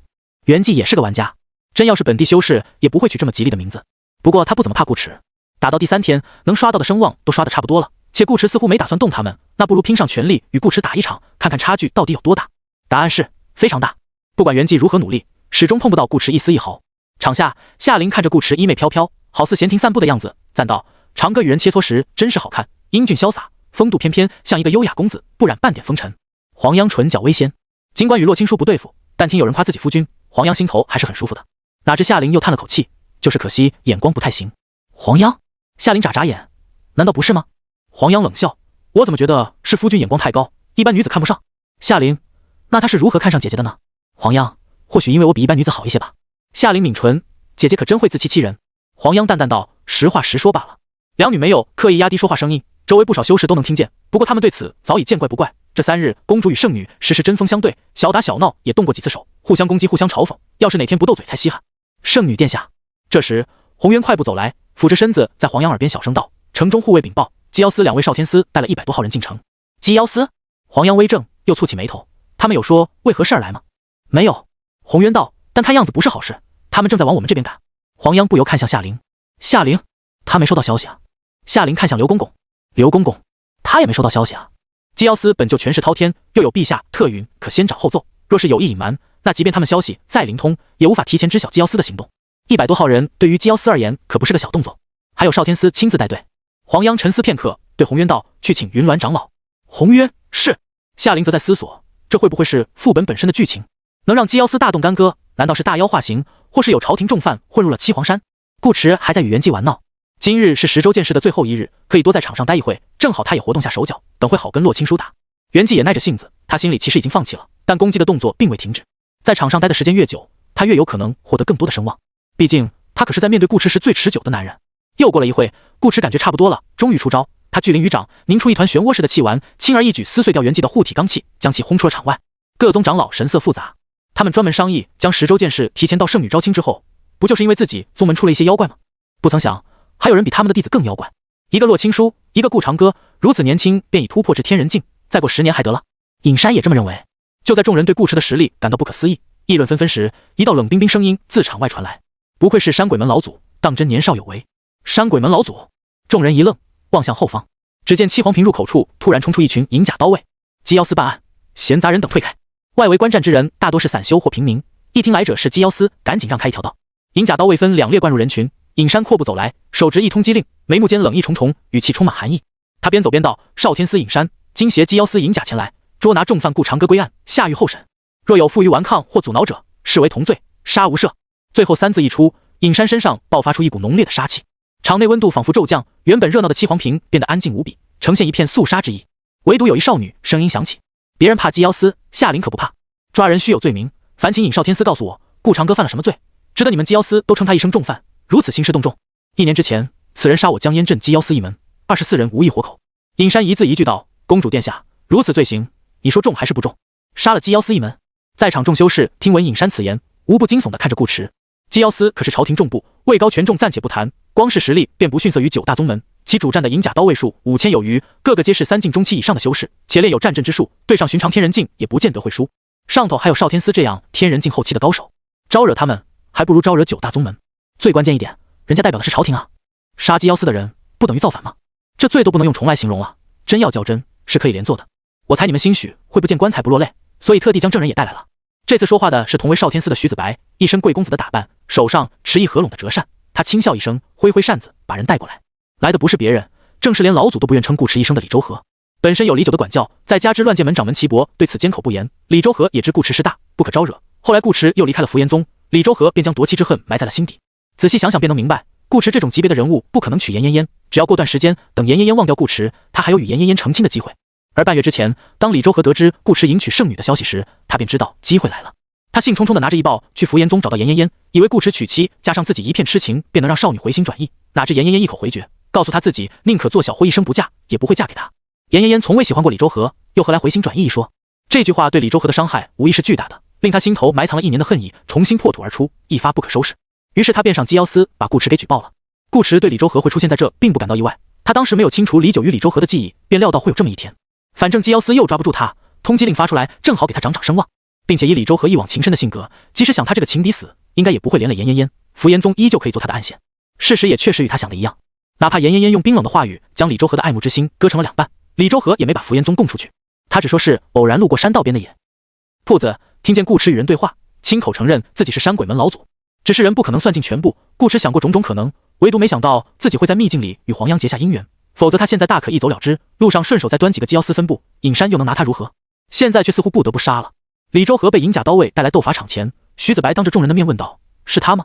元寂也是个玩家，真要是本地修士，也不会取这么吉利的名字。不过他不怎么怕顾池，打到第3天，能刷到的声望都刷得差不多了，且顾池似乎没打算动他们，那不如拼上全力与顾池打一场，看看差距到底有多大。答案是非常大。不管元寂如何努力，始终碰不到顾池一丝一毫。场下，夏琳看着顾池衣袂飘飘，好似闲庭散步的样子，赞道：“长歌与人切磋时真是好看，英俊潇洒，风度翩翩，像一个优雅公子，不染半点风尘。”黄央唇角微掀，尽管与洛青书不对付，但听有人夸自己夫君，黄央心头还是很舒服的。哪知夏琳又叹了口气，就是可惜眼光不太行。黄央，夏琳眨眨眼，难道不是吗？黄央冷笑，我怎么觉得是夫君眼光太高，一般女子看不上。夏琳，那他是如何看上姐姐的呢？黄央，或许因为我比一般女子好一些吧。夏琳抿唇，姐姐可真会自欺欺人。黄央淡淡道，实话实说罢了。两女没有刻意压低说话声音，周围不少修士都能听见，不过他们对此早已见怪不怪。这3日，公主与圣女时时针锋相对，小打小闹也动过几次手，互相攻击，互相嘲讽。要是哪天不斗嘴才稀罕。圣女殿下，这时红渊快步走来，俯着身子在黄央耳边小声道：“城中护卫禀报，鸡妖司2位少天司带了100多号人进城。”鸡妖司？黄央微怔，又蹙起眉头。他们有说为何事而来吗？没有。红渊道，但看样子不是好事，他们正在往我们这边赶。黄央不由看向夏琳，夏琳，他没收到消息啊。夏琳看向刘公公，刘公公，他也没收到消息啊。姬瑶司本就权势滔天，又有陛下特允，可先斩后奏。若是有意隐瞒，那即便他们消息再灵通，也无法提前知晓姬瑶司的行动。100多号人对于姬瑶司而言可不是个小动作，还有少天司亲自带队。黄央沉思片刻，对洪渊道：“去请云峦长老。”洪渊是。夏灵则在思索，这会不会是副本本身的剧情，能让姬瑶司大动干戈？难道是大妖化形，或是有朝廷重犯混入了七皇山？顾驰还在与袁纪玩闹。今日是10州剑士的最后一日，可以多在场上待一会，正好他也活动下手脚，等会好跟洛青书打。袁纪也耐着性子，他心里其实已经放弃了，但攻击的动作并未停止。在场上待的时间越久，他越有可能获得更多的声望。毕竟他可是在面对顾驰时最持久的男人。又过了一会，顾驰感觉差不多了，终于出招。他聚灵于掌，凝出一团漩涡式的气丸，轻而易举撕碎掉袁纪的护体罡气，将其轰出了场外。各宗长老神色复杂，他们专门商议将10州剑士提前到圣女招亲之后，不就是因为自己宗门出了一些妖怪吗？不曾想还有人比他们的弟子更妖怪，一个洛青书，一个顾长歌，如此年轻便已突破至天人境，再过10年还得了。尹山也这么认为。就在众人对顾驰的实力感到不可思议，议论纷纷时，一道冷冰冰声音自场外传来：“不愧是山鬼门老祖，当真年少有为。”山鬼门老祖，众人一愣，望向后方，只见七皇坪入口处突然冲出一群银甲刀卫。姬瑶司办案，闲杂人等退开。外围观战之人大多是散修或平民，一听来者是姬瑶司，赶紧让开一条道。银甲刀卫分2列灌入人群，尹山阔步走来，手执一通缉令，眉目间冷意重重，语气充满寒意。他边走边道：“少天司尹山今携姬瑶司银甲前来，捉拿重犯顾长歌归案，下狱候审。若有负隅顽抗或阻挠者，视为同罪，杀无赦。”最后3字一出，尹山身上爆发出一股浓烈的杀气。场内温度仿佛骤降，原本热闹的七皇坪变得安静无比，呈现一片肃杀之意。唯独有一少女声音响起：“别人怕姬瑶司，夏灵可不怕。抓人须有罪名，烦请尹少天司告诉我，顾长歌犯了什么罪，值得你们姬瑶司都称他一声重犯，如此兴师动众。1年之前，此人杀我江烟镇姬瑶司一门，24人无一活口。”尹山一字一句道：“公主殿下，如此罪行，你说重还是不重？杀了姬瑶司一门？”在场众修士听闻尹山此言，无不惊悚地看着顾驰。姬瑶司可是朝廷重部，位高权重暂且不谈，光是实力便不逊色于9大宗门，其主战的银甲刀卫数5000有余，个个皆是3境中期以上的修士，且练有战阵之术，对上寻常天人境也不见得会输。上头还有少天司这样天人境后期的高手，招惹他们还不如招惹9大宗门。最关键一点，人家代表的是朝廷啊！杀姬瑶司的人不等于造反吗？这罪都不能用重来形容了，真要较真是可以连坐的。我猜你们兴许会不见棺材不落泪，所以特地将证人也带来了。这次说话的是同为少天司的徐子白，一身贵公子的打扮，手上持一合拢的折扇。他轻笑一声，挥挥扇子把人带过来。来的不是别人，正是连老祖都不愿称顾驰一声的李周和。本身有李九的管教，再加之乱剑门掌门齐伯对此缄口不言，李周和也知顾驰势大，不可招惹。后来顾驰又离开了符炎宗，李周和便将夺妻之恨埋在了心底。仔细想想便能明白，顾驰这种级别的人物不可能娶严嫣嫣，只要过段时间，等严嫣嫣忘掉顾驰，他还有与严嫣嫣成亲的机会。而半月之前，当李周和得知顾驰迎娶圣女的消息时，他便知道机会来了。他兴冲冲地拿着一报去符炎宗找到严嫣嫣，以为顾驰娶妻加上自己一片痴情，便能让少女回心转意。哪知严嫣嫣一口回绝，告诉他自己宁可做小货一生不嫁，也不会嫁给他。严嫣嫣从未喜欢过李周和，又何来回心转意一说？这句话对李周和的伤害无疑是巨大的，令他心头埋藏了1年的恨意重新破土而出，一发不可收拾。于是他便上姬瑶司把顾驰给举报了。顾驰对李周和会出现在这并不感到意外，他当时没有清除李九与李周和的记忆，便料到会有这么一天。反正姬瑶司又抓不住他，通缉令发出来，正好给他长长声望。并且以李周和一往情深的性格，即使想他这个情敌死，应该也不会连累严嫣嫣，符炎宗依旧可以做他的暗线。事实也确实与他想的一样，哪怕严嫣嫣用冰冷的话语将李周和的爱慕之心割成了2半，李周和也没把符炎宗供出去，他只说是偶然路过山道边的野铺子，听见顾驰与人对话，亲口承认自己是山鬼门老祖。只是人不可能算尽全部，顾驰想过种种可能，唯独没想到自己会在秘境里与黄央结下姻缘，否则他现在大可一走了之，路上顺手再端几个姬瑶司分部，尹山又能拿他如何？现在却似乎不得不杀了。李周和被银甲刀卫带来斗法场前，徐子白当着众人的面问道：“是他吗？”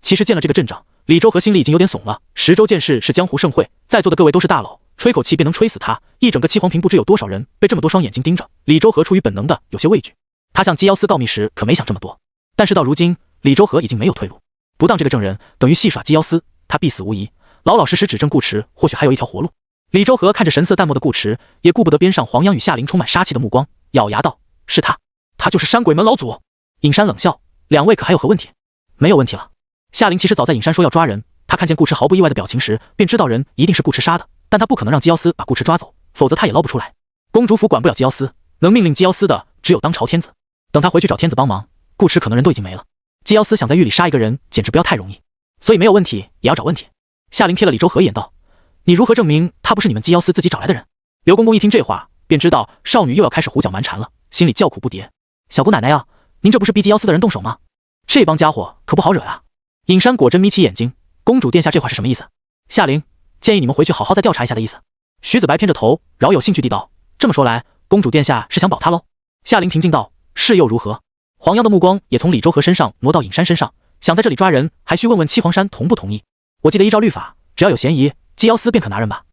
其实见了这个阵仗，李周和心里已经有点怂了。10州剑士是江湖盛会，在座的各位都是大佬，吹口气便能吹死他。一整个七皇坪不知有多少人被这么多双眼睛盯着，李周和出于本能的有些畏惧。他向姬瑶司告密时可没想这么多，但是到如今，李周和已经没有退路。不当这个证人，等于戏耍姬瑶司，他必死无疑。老老实实指证顾驰，或许还有一条活路。李周和看着神色淡漠的顾驰，也顾不得边上黄央与夏灵充满杀气的目光，咬牙道：“是他。他就是山鬼门老祖。”尹山冷笑：“2位可还有何问题？”“没有问题了。”夏灵其实早在尹山说要抓人，他看见顾驰毫不意外的表情时，便知道人一定是顾驰杀的，但他不可能让姬瑶司把顾驰抓走，否则他也捞不出来。公主府管不了姬瑶司，能命令姬瑶司的只有当朝天子。等他回去找天子帮忙，顾驰可能人都已经没了。姬瑶司想在狱里杀一个人，简直不要太容易，所以没有问题也要找问题。夏灵瞥了李周和一眼道：“你如何证明他不是你们姬瑶司自己找来的人？”刘公公一听这话，便知道少女又要开始胡搅蛮缠了，心里叫苦不迭。小姑奶奶呀，您这不是逼姬瑶司的人动手吗？这帮家伙可不好惹呀！尹山果真眯起眼睛，公主殿下这话是什么意思？夏灵，建议你们回去好好再调查一下的意思。徐子白偏着头，饶有兴趣地道：这么说来，公主殿下是想保他喽？夏灵平静道：是又如何？黄央的目光也从李周和身上挪到尹山身上，想在这里抓人，还需问问七皇山同不同意。我记得依照律法，只要有嫌疑，姬瑶司便可拿人吧？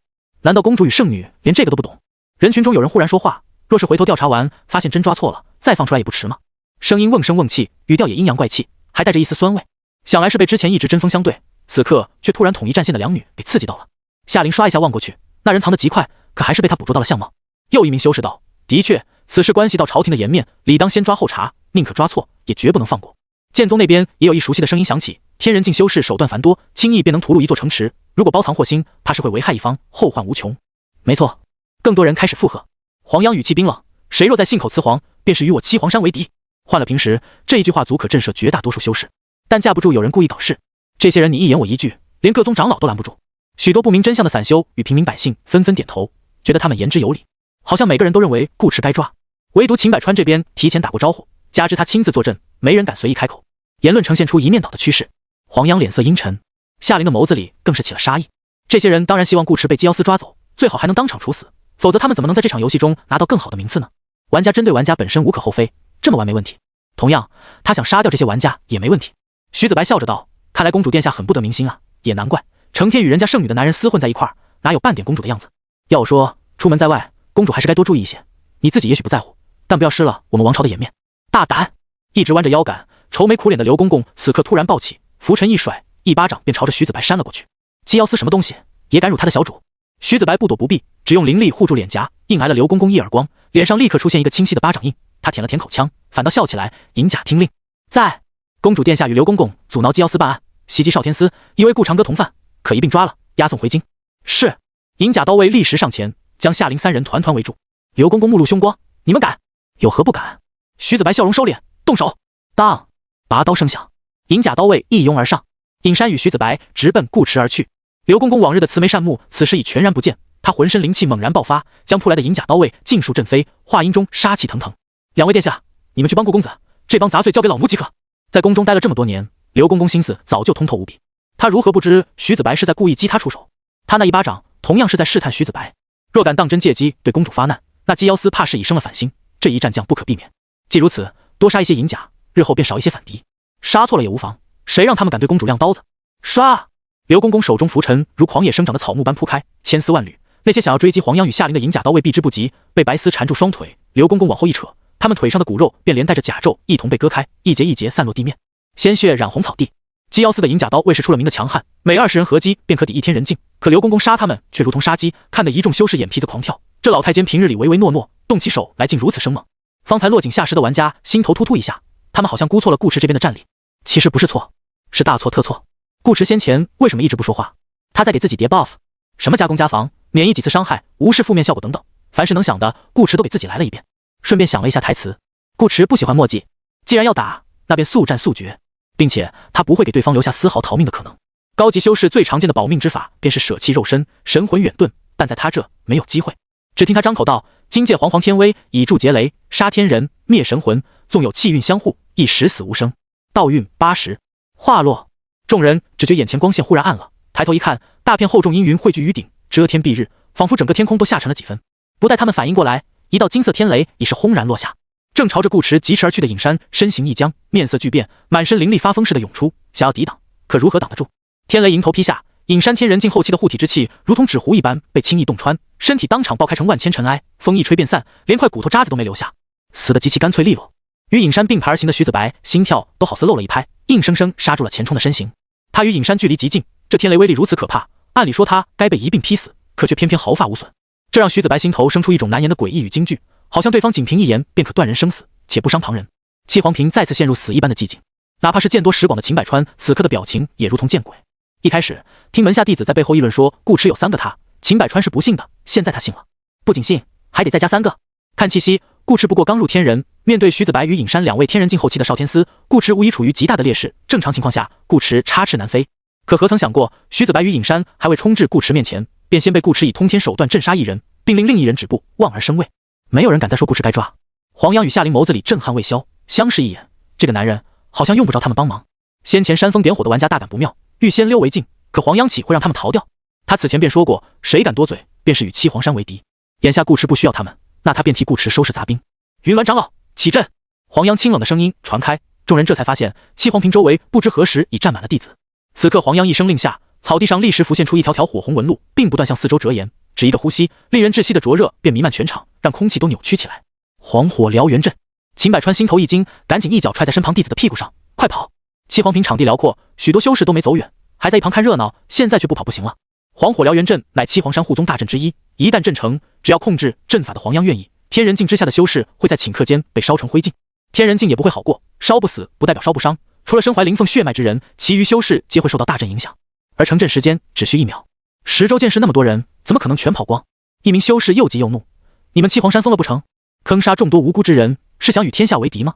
难道公主与圣女连这个都不懂？人群中有人忽然说话，若是回头调查完，发现真抓错了，再放出来也不迟嘛。声音瓮声瓮气，语调也阴阳怪气，还带着一丝酸味，想来是被之前一直针锋相对，此刻却突然统一战线的两女给刺激到了。夏灵刷一下望过去，那人藏得极快，可还是被他捕捉到了相貌。又一名修士道：的确，此事关系到朝廷的颜面，理当先抓后查，宁可抓错，也绝不能放过。剑宗那边也有一熟悉的声音响起：天人境修士手段繁多，轻易便能屠戮一座城池，如果包藏祸心，怕是会危害一方，后患无穷。没错，更多人开始附和。黄央语气冰冷：谁若再信口雌黄，便是与我七皇山为敌。换了平时，这一句话足可震慑绝大多数修士，但架不住有人故意搞事。这些人你一言我一句，连各宗长老都拦不住。许多不明真相的散修与平民百姓纷纷点头，觉得他们言之有理，好像每个人都认为顾池该抓。唯独秦百川这边提前打过招呼，加之他亲自坐镇，没人敢随意开口，言论呈现出一面倒的趋势。黄央脸色阴沉，夏灵的眸子里更是起了杀意。这些人当然希望顾池被姬瑶司抓走，最好还能当场处死，否则他们怎么能在这场游戏中拿到更好的名次呢？玩家针对玩家本身无可厚非，这么玩没问题。同样，他想杀掉这些玩家也没问题。徐子白笑着道：看来公主殿下很不得民心啊，也难怪，成天与人家圣女的男人厮混在一块儿，哪有半点公主的样子。要我说，出门在外，公主还是该多注意一些。你自己也许不在乎，但不要失了我们王朝的颜面。大胆！一直弯着腰杆愁眉苦脸的刘公公此刻突然暴起，拂尘一甩，一巴掌便朝着徐子白扇了过去。姬瑶司什么东西，也敢辱他的小主？徐子白不躲不避，只用灵力护住脸颊，硬挨了刘公公一耳光，脸上立刻出现一个清晰的巴掌印。他舔了舔口腔，反倒笑起来：银甲听令，在。公主殿下与刘公公阻挠姬瑶司办案，袭击少天司，以为顾长歌同犯，可一并抓了，押送回京。是。银甲刀卫立时上前，将夏灵三人团团围住。刘公公目露凶光：你们敢？有何不敢？徐子白笑容收敛，动手。当，拔刀声响，银甲刀卫一拥而上，尹山与徐子白直奔顾池而去。刘公公往日的慈眉善目，此时已全然不见，他浑身灵气猛然爆发，将扑来的银甲刀卫尽数震飞，话音中杀气腾腾。两位殿下，你们去帮顾公子，这帮杂碎交给老奴即可。在宫中待了这么多年，刘公公心思早就通透无比，他如何不知徐子白是在故意激他出手？他那一巴掌同样是在试探徐子白，若敢当真借机对公主发难，那姬瑶司怕是已生了反心，这一战将不可避免。既如此，多杀一些银甲，日后便少一些反敌，杀错了也无妨，谁让他们敢对公主亮刀子？杀！刘公公手中拂尘如狂野生长的草木般铺开，千丝万缕，那些想要追击黄央与夏灵的银甲刀卫避之不及，被白丝缠住双腿，刘公公往后一扯，他们腿上的骨肉便连带着甲胄一同被割开，一节一节散落地面，鲜血染红草地。姬瑶司的银甲刀卫是出了名的强悍，每20人合击便可抵一天人境，可刘公公杀他们却如同杀鸡，看得一众修士眼皮子狂跳。这老太监平日里唯唯诺诺，动起手来竟如此生猛。方才落井下石的玩家心头突突一下，他们好像估错了顾池这边的战力。其实不是错，是大错特错。顾池先前为什么一直不说话？他在给自己叠 buff， 什么加攻加防，免疫几次伤害，无视负面效果等等，凡是能想的，顾池都给自己来了一遍。顺便想了一下台词，顾池不喜欢墨迹，既然要打，那便速战速决，并且他不会给对方留下丝毫逃命的可能。高级修士最常见的保命之法便是舍弃肉身，神魂远遁，但在他这没有机会。只听他张口道：今界煌煌天威，以助劫雷，杀天人，灭神魂，纵有气运相护，亦十死无生。道运80。话落，众人只觉眼前光线忽然暗了，抬头一看，大片厚重阴云汇聚于顶，遮天蔽日，仿佛整个天空都下沉了几分。不待他们反应过来，一道金色天雷已是轰然落下，正朝着顾池疾驰而去的尹山身形一僵，面色巨变，满身灵力发疯似的涌出，想要抵挡，可如何挡得住？天雷迎头劈下，尹山天人境后期的护体之气如同纸糊一般被轻易洞穿，身体当场爆开成万千尘埃，风一吹便散，连块骨头渣子都没留下，死得极其干脆利落。与尹山并排而行的徐子白心跳都好似漏了一拍，硬生生刹住了前冲的身形。他与尹山距离极近，这天雷威力如此可怕，按理说他该被一并劈死，可却偏偏毫发无损，这让徐子白心头生出一种难言的诡异与惊惧，好像对方仅凭一言便可断人生死，且不伤旁人。七皇屏再次陷入死一般的寂静，哪怕是见多识广的秦百川此刻的表情也如同见鬼。一开始听门下弟子在背后议论说顾池有3个他，秦百川是不信的，现在他信了，不仅信，还得再加3个。看气息，顾池不过刚入天人，面对徐子白与尹山2位天人境后期的少天司，顾池无疑处于极大的劣势。正常情况下，顾池插翅难飞，可何曾想过，徐子白与尹山还未冲至顾池面前，便先被顾池以通天手段震杀一人，并令另一人止步，望而生畏。没有人敢再说顾池该抓。黄洋与夏灵眸子里震撼未消，相视一眼，这个男人好像用不着他们帮忙。先前煽风点火的玩家大感不妙，欲先溜为敬，可黄洋岂会让他们逃掉？他此前便说过，谁敢多嘴，便是与七皇山为敌。眼下顾池不需要他们，那他便替顾池收拾杂兵。云峦长老，起阵！黄洋清冷的声音传开，众人这才发现七皇坪周围不知何时已站满了弟子。此刻黄洋一声令下，草地上立时浮现出一条条火红纹路，并不断向四周折延。只一个呼吸，令人窒息的灼热便弥漫全场，让空气都扭曲起来。黄火燎原阵！秦百川心头一惊，赶紧一脚踹在身旁弟子的屁股上，快跑！七皇坪场地辽阔，许多修士都没走远，还在一旁看热闹，现在却不跑不行了。黄火燎原阵乃七皇山护宗大阵之一，一旦阵成，只要控制阵法的黄洋愿意，天人境之下的修士会在顷刻间被烧成灰烬。天人境也不会好过，烧不死不代表烧不伤，除了身怀灵凤血脉之人，其余修士皆会受到大阵影响。而成阵时间只需1秒。十州剑士那么多人，怎么可能全跑光？一名修士又急又怒：你们七皇山疯了不成？坑杀众多无辜之人，是想与天下为敌吗？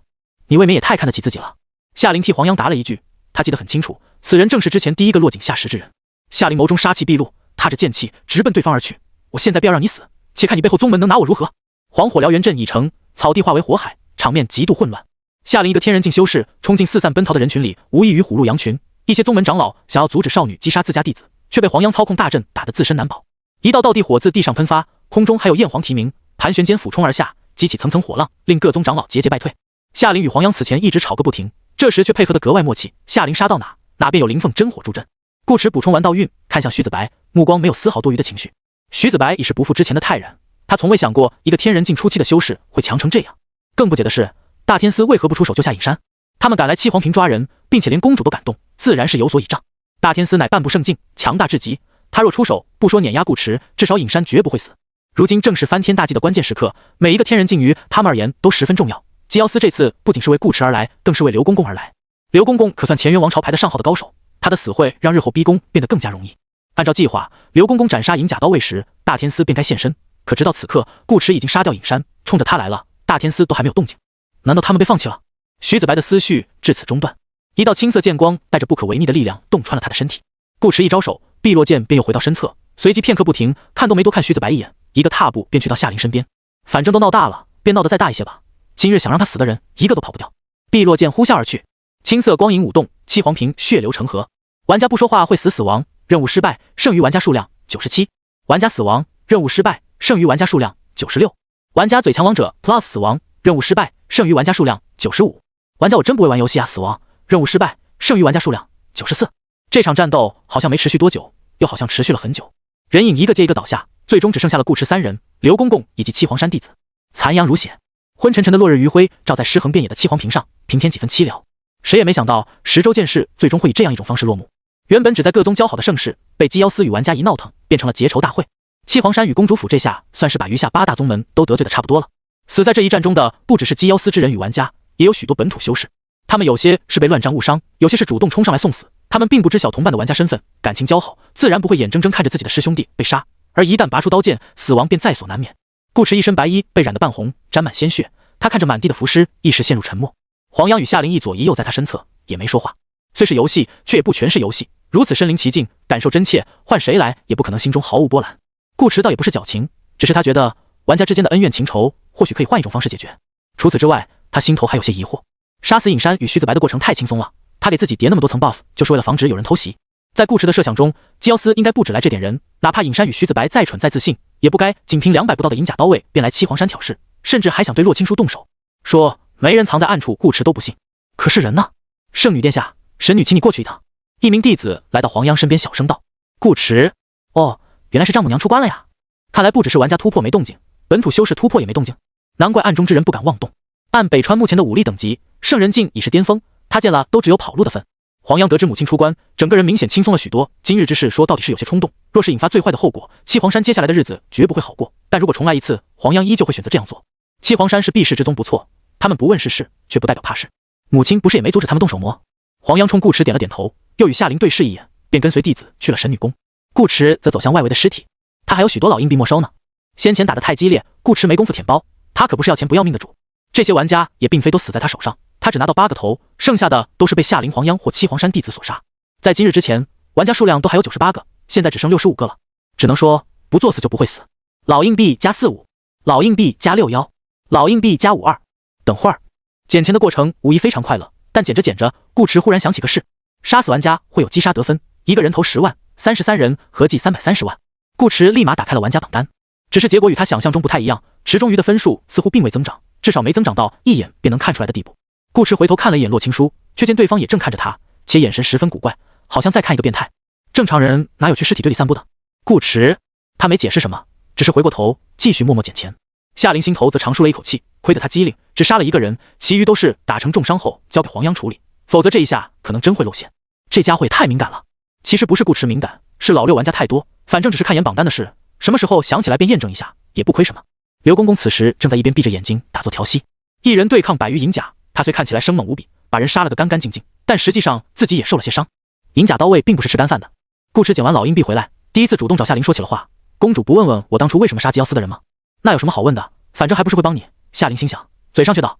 你未免也太看得起自己了。夏灵替黄洋答了一句，他记得很清楚，此人正是之前第一个落井下石之人。夏灵眸中杀气毕露，踏着剑气直奔对方而去。我现在便要让你死，且看你背后宗门能拿我如何！黄火燎原阵已成，草地化为火海，场面极度混乱。夏灵一个天人境修士冲进四散奔逃的人群里，无异于虎入羊群。一些宗门长老想要阻止少女击杀自家弟子，却被黄洋操控大阵打得自身难保。一道道地火自地上喷发，空中还有焰黄啼鸣，盘旋间俯冲而下，激起层层火浪，令各宗长老节节败退。夏灵与黄洋此前一直吵个不停，这时却配合得格外默契。夏灵杀到哪，哪便有灵凤真火助阵。顾池补充完道运，看向徐子白，目光没有丝毫多余的情绪。徐子白已是不复之前的泰然，他从未想过一个天人境初期的修士会强成这样。更不解的是，大天司为何不出手救下隐山？他们赶来七皇坪抓人，并且连公主都敢动，自然是有所倚仗。大天司乃半步圣境，强大至极，他若出手，不说碾压顾池，至少隐山绝不会死。如今正是翻天大计的关键时刻，每一个天人境于他们而言都十分重要。基瑶司这次不仅是为顾池而来，更是为刘公公而来。刘公公可算乾元王朝排得上号的高手，他的死会让日后逼宫变得更加容易。按照计划，刘公公斩杀银甲刀卫时，大天司便该现身。可直到此刻，顾池已经杀掉隐山，冲着他来了，大天司都还没有动静。难道他们被放弃了？徐子白的思绪至此中断。一道青色剑光带着不可违逆的力量洞穿了他的身体。顾池一招手，碧落剑便又回到身侧，随即片刻不停，看都没多看徐子白一眼，一个踏步便去到夏灵身边。反正都闹大了，便闹得再大一些吧。今日想让他死的人，一个都跑不掉。碧落剑呼啸而去，青色光影舞动，七皇坪血流成河。玩家不说话会死亡，任务失败，剩余玩家数量97。玩家死亡，任务失败，剩余玩家数量96。玩家最强王者 Plus 死亡，任务失败，剩余玩家数量95。玩家我真不会玩游戏啊！死亡，任务失败，剩余玩家数量94。这场战斗好像没持续多久，又好像持续了很久。人影一个接一个倒下，最终只剩下了顾池3人、刘公公以及七皇山弟子。残阳如血，昏沉沉的落日余晖照在尸横遍野的七皇坪上，平添几分凄凉。谁也没想到十州剑士最终会以这样一种方式落幕。原本只在各宗交好的盛世，被基妖司与玩家一闹腾，变成了结仇大会。七皇山与公主府这下算是把余下8大宗门都得罪的差不多了。死在这一战中的不只是基妖司之人与玩家，也有许多本土修士。他们有些是被乱战误伤，有些是主动冲上来送死。他们并不知晓同伴的玩家身份，感情交好，自然不会眼睁睁看着自己的师兄弟被杀，而一旦拔出刀剑，死亡便在所难免。顾池一身白衣被染得半红，沾满鲜血，他看着满地的浮尸，一时陷入沉默。黄洋与夏灵一左一右在他身侧，也没说话。虽是游戏，却也不全是游戏，如此身临其境，感受真切，换谁来也不可能心中毫无波澜。顾池倒也不是矫情，只是他觉得玩家之间的恩怨情仇或许可以换一种方式解决。除此之外，他心头还有些疑惑。杀死隐山与徐子白的过程太轻松了，他给自己叠那么多层 buff， 就是为了防止有人偷袭。在顾池的设想中，基妖司应该不止来这点人，哪怕隐山与徐子白再蠢再自信，也不该仅凭200不到的银甲刀卫便来七皇山挑事，甚至还想对洛青书动手。说没人藏在暗处，顾池都不信。可是人呢？圣女殿下，神女请你过去一趟。一名弟子来到黄洋身边小声道。顾池，哦，原来是丈母娘出关了呀。看来不只是玩家突破没动静，本土修士突破也没动静，难怪暗中之人不敢妄动。按北川目前的武力等级，圣人境已是巅峰，他见了都只有跑路的份。黄洋得知母亲出关，整个人明显轻松了许多。今日之事说到底是有些冲动，若是引发最坏的后果，七皇山接下来的日子绝不会好过。但如果重来一次，黄洋依旧会选择这样做。七皇山是避世之宗不错，他们不问世事，却不代表怕事。母亲不是也没阻止他们动手么？黄洋冲顾池点了点头，又与夏灵对视一眼，便跟随弟子去了神女宫。顾池则走向外围的尸体，他还有许多老硬币没收呢。先前打得太激烈，顾池没工夫舔包，他可不是要钱不要命的主。这些玩家也并非都死在他手上，他只拿到8个头，剩下的都是被夏灵、黄央或七皇山弟子所杀。在今日之前，玩家数量都还有98个，现在只剩65个了。只能说不作死就不会死。老硬币加45，老硬币加6妖，老硬币加52。等会儿，捡钱的过程无疑非常快乐，但捡着捡着，顾池忽然想起个事：杀死玩家会有击杀得分，一个人投10万，33人合计330万。顾池立马打开了玩家榜单，只是结果与他想象中不太一样，池中鱼的分数似乎并未增长，至少没增长到一眼便能看出来的地步。顾池回头看了一眼洛青书，却见对方也正看着他，且眼神十分古怪，好像在看一个变态。正常人哪有去尸体堆里散步的？顾池，他没解释什么，只是回过头继续默默捡钱。夏林心头则长舒了一口气，亏得他机灵，只杀了一个人，其余都是打成重伤后交给黄央处理，否则这一下可能真会露馅。这家伙也太敏感了。其实不是顾池敏感，是老六玩家太多，反正只是看眼榜单的事，什么时候想起来便验证一下，也不亏什么。刘公公此时正在一边闭着眼睛打坐调息，一人对抗百余银甲，他虽看起来生猛无比，把人杀了个干干净净，但实际上自己也受了些伤。银甲刀位并不是吃干饭的。顾池捡完老硬币回来，第一次主动找夏林说起了话：公主不问问我当初为什么杀姬瑶丝的人吗？那有什么好问的，反正还不是会帮你。夏林心想，嘴上却道：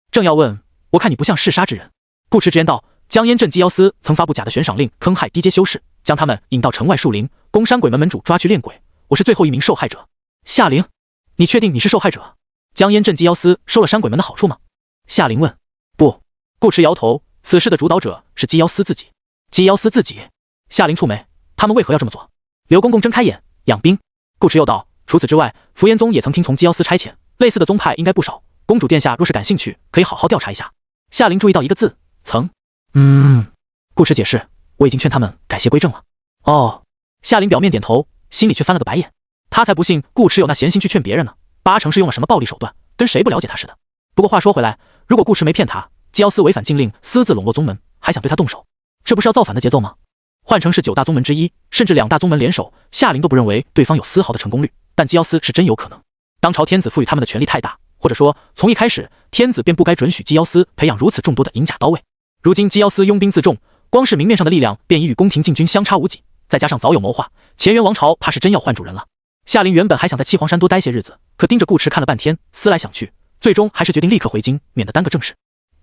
正要问，我看你不像嗜杀之人。顾池直言道：江烟镇姬瑶丝曾发布假的悬赏令，坑害低阶修士，将他们引到城外树林，攻山鬼门门主抓去炼鬼，我是最后一名受害者。夏林，你确定你是受害者？江烟镇姬瑶丝收了山鬼门的好处吗？夏林问。不。顾池摇头，此事的主导者是姬瑶丝自己。姬瑶丝自己？夏林蹙眉，他们为何要这么做？刘公公睁开眼，养兵。顾池又道：除此之外，福烟宗也曾听从姬瑶丝差遣，类似的宗派应该不少，公主殿下若是感兴趣，可以好好调查一下。夏林注意到一个字：曾。顾池解释，我已经劝他们改邪归正了。哦。夏林表面点头，心里却翻了个白眼。他才不信顾池有那闲心去劝别人呢，8成是用了什么暴力手段，跟谁不了解他似的。不过话说回来，如果顾池没骗他，姬瑶丝违反禁令，私自笼络宗门，还想对他动手，这不是要造反的节奏吗？换成是9大宗门之一，甚至2大宗门联手，夏林都不认为对方有丝毫的成功率，但姬瑶丝是真有可能。当朝天子赋予他们的权力太大，或者说从一开始天子便不该准许姬瑶丝培养如此众多的银甲刀卫。如今姬瑶丝拥兵自重，光是明面上的力量便已与宫廷禁军相差无几，再加上早有谋划，乾元王朝怕是真要换主人了。夏林原本还想在七皇山多待些日子，可盯着顾池看了半天，思来想去，最终还是决定立刻回京，免得耽搁正事。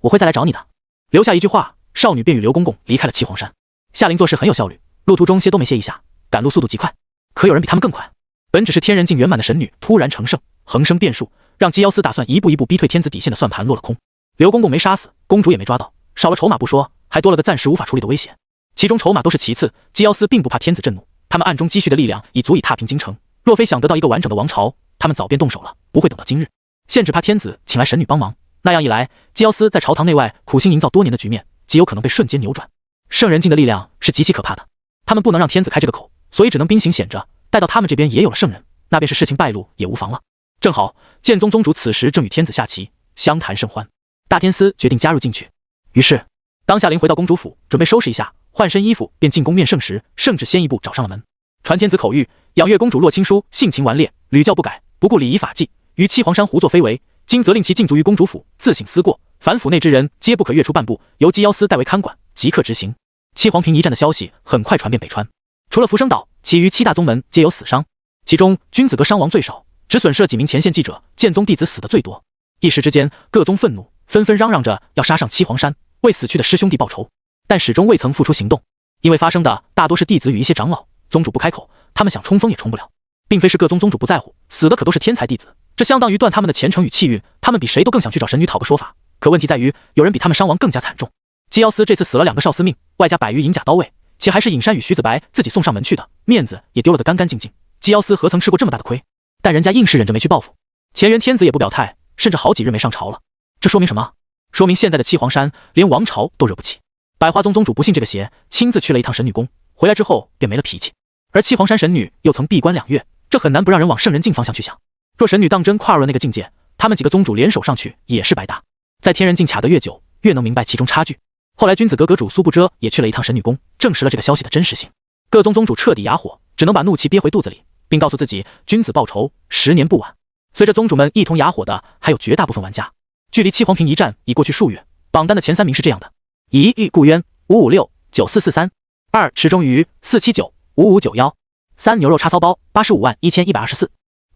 我会再来找你的。留下一句话，少女便与刘公公离开了七皇山。夏林做事很有效率，路途中歇都没歇一下，赶路速度极快。可有人比他们更快。本只是天人境圆满的神女突然成圣，横生变数，让姬瑶丝打算一步一步逼退天子底线的算盘落了空。刘公公没杀死，公主也没抓到，少了筹码不说，还多了个暂时无法处理的威胁。其中筹码都是其次，姬瑶丝并不怕天子震怒，他们暗中积蓄的力量已足以踏平京城。若非想得到一个完整的王朝，他们早便动手了，不会等到今日。现只怕天子请来神女帮忙，那样一来，姬瑶丝在朝堂内外苦心营造多年的局面，极有可能被瞬间扭转。圣人境的力量是极其可怕的，他们不能让天子开这个口，所以只能兵行险着，待到他们这边也有了圣人，那便是事情败露也无妨了。正好剑宗宗主此时正与天子下棋，相谈甚欢。大天司决定加入进去。于是当夏林回到公主府，准备收拾一下换身衣服，便进宫面圣时，圣旨先一步找上了门。传天子口谕，养月公主洛青书性情顽劣，屡教不改，不顾礼仪法纪，于七皇山胡作非为，今责令其禁足于公主府，自省思过，凡府内之人皆不可越出半步，由姬瑶丝代为看管，即刻执行。七皇平一战的消息很快传遍北川，除了福生岛，其余7大宗门皆有死伤，其中君子阁伤亡最少，只损失了几名前线记者，剑宗弟子死的最多。一时之间，各宗愤怒，纷纷嚷嚷着要杀上七皇山，为死去的师兄弟报仇，但始终未曾付出行动，因为发生的大多是弟子与一些长老，宗主不开口，他们想冲锋也冲不了。并非是各宗宗主不在乎，死的可都是天才弟子，这相当于断他们的前程与气运，他们比谁都更想去找神女讨个说法。可问题在于，有人比他们伤亡更加惨重。姬瑶丝这次死了2个少司命，外加100余银甲刀卫，且还是尹山与徐子白自己送上门去的，面子也丢了个干干净净。姬瑶丝何曾吃过这么大的亏？但人家硬是忍着没去报复。乾元天子也不表态，甚至好几日没上朝了。这说明什么？说明现在的七皇山连王朝都惹不起。百花宗宗主不信这个邪，亲自去了一趟神女宫，回来之后便没了脾气。而七皇山神女又曾闭关2月，这很难不让人往圣人境方向去想。若神女当真跨入了那个境界，他们几个宗主联手上去也是白搭。在天人境卡得越久，越能明白其中差距。后来君子阁阁主苏不遮也去了一趟神女宫，证实了这个消息的真实性。各宗宗主彻底哑火，只能把怒气憋回肚子里，并告诉自己君子报仇，10年不晚。随着宗主们一同哑火的还有绝大部分玩家。距离七皇平一战已过去数月，榜单的前3名是这样的：1玉顾渊556 9443，2池中鱼479 5591，3牛肉叉烧包85万1124。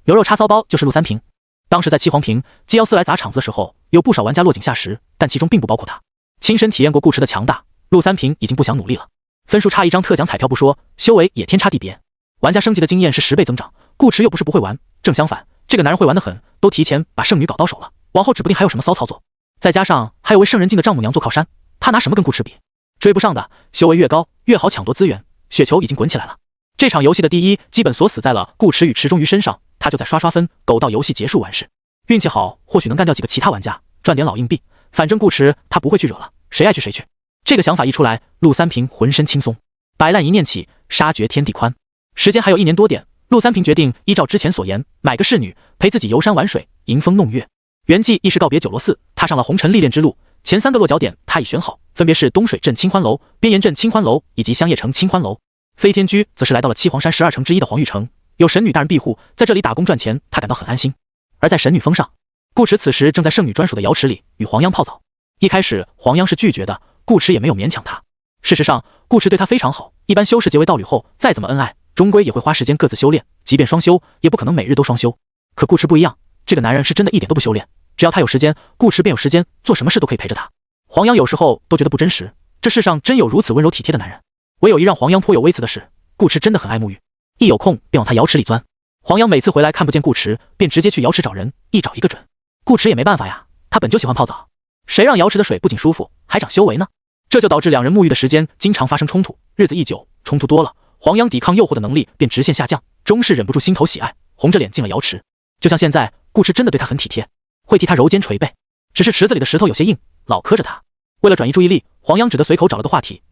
牛肉叉烧包就是陆三平。当时在七皇平，姬瑶丝来砸场子的时候，有不少玩家落井下石，但其中并不包括他。亲身体验过顾池的强大，陆三平已经不想努力了。分数差一张特奖彩票不说，修为也天差地别。玩家升级的经验是10倍增长，顾池又不是不会玩，正相反，这个男人会玩得很，都提前把圣女搞到手了，往后指不定还有什么骚操作。再加上还有为圣人境的丈母娘做靠山，他拿什么跟顾池比？追不上的，修为越高越好抢夺资源。雪球已经滚起来了。这场游戏的第一基本锁死在了顾池与池中鱼身上，他就在刷分，苟到游戏结束完事。运气好，或许能干掉几个其他玩家，赚点老硬币。反正顾池他不会去惹了，谁爱去谁去。这个想法一出来，陆三平浑身轻松。摆烂一念起，杀绝天地宽。时间还有1年多点，陆三平决定依照之前所言，买个侍女陪自己游山玩水，迎风弄月。袁纪一时告别九罗寺，踏上了红尘历练之路。前3个落脚点他已选好，分别是东水镇清欢楼、边岩镇清欢楼以及香叶城清欢楼。飞天居则是来到了七皇山12城之一的黄玉城，有神女大人庇护，在这里打工赚钱，他感到很安心。而在神女峰上，顾池此时正在圣女专属的瑶池里与黄央泡澡。一开始黄央是拒绝的，顾池也没有勉强他。事实上，顾池对他非常好，一般修士结为道侣后，再怎么恩爱，终归也会花时间各自修炼，即便双修，也不可能每日都双修。可顾池不一样，这个男人是真的一点都不修炼，只要他有时间，顾池便有时间，做什么事都可以陪着他。黄央有时候都觉得不真实，这世上真有如此温柔体贴的男人。唯有一让黄央颇有微词的是，顾池真的很爱沐浴，一有空便往他瑶池里钻。黄央每次回来看不见顾池，便直接去瑶池找人，一找一个准。顾池也没办法呀，他本就喜欢泡澡，谁让瑶池的水不仅舒服，还长修为呢？这就导致两人沐浴的时间经常发生冲突，日子一久，冲突多了，黄央抵抗诱惑的能力便直线下降，终是忍不住心头喜爱，红着脸进了瑶池。就像现在，顾池真的对他很体贴，会替他揉肩捶背，只是池子里的石头有些硬，老磕着他。为了转移注意力，黄央只得随口找了个话题：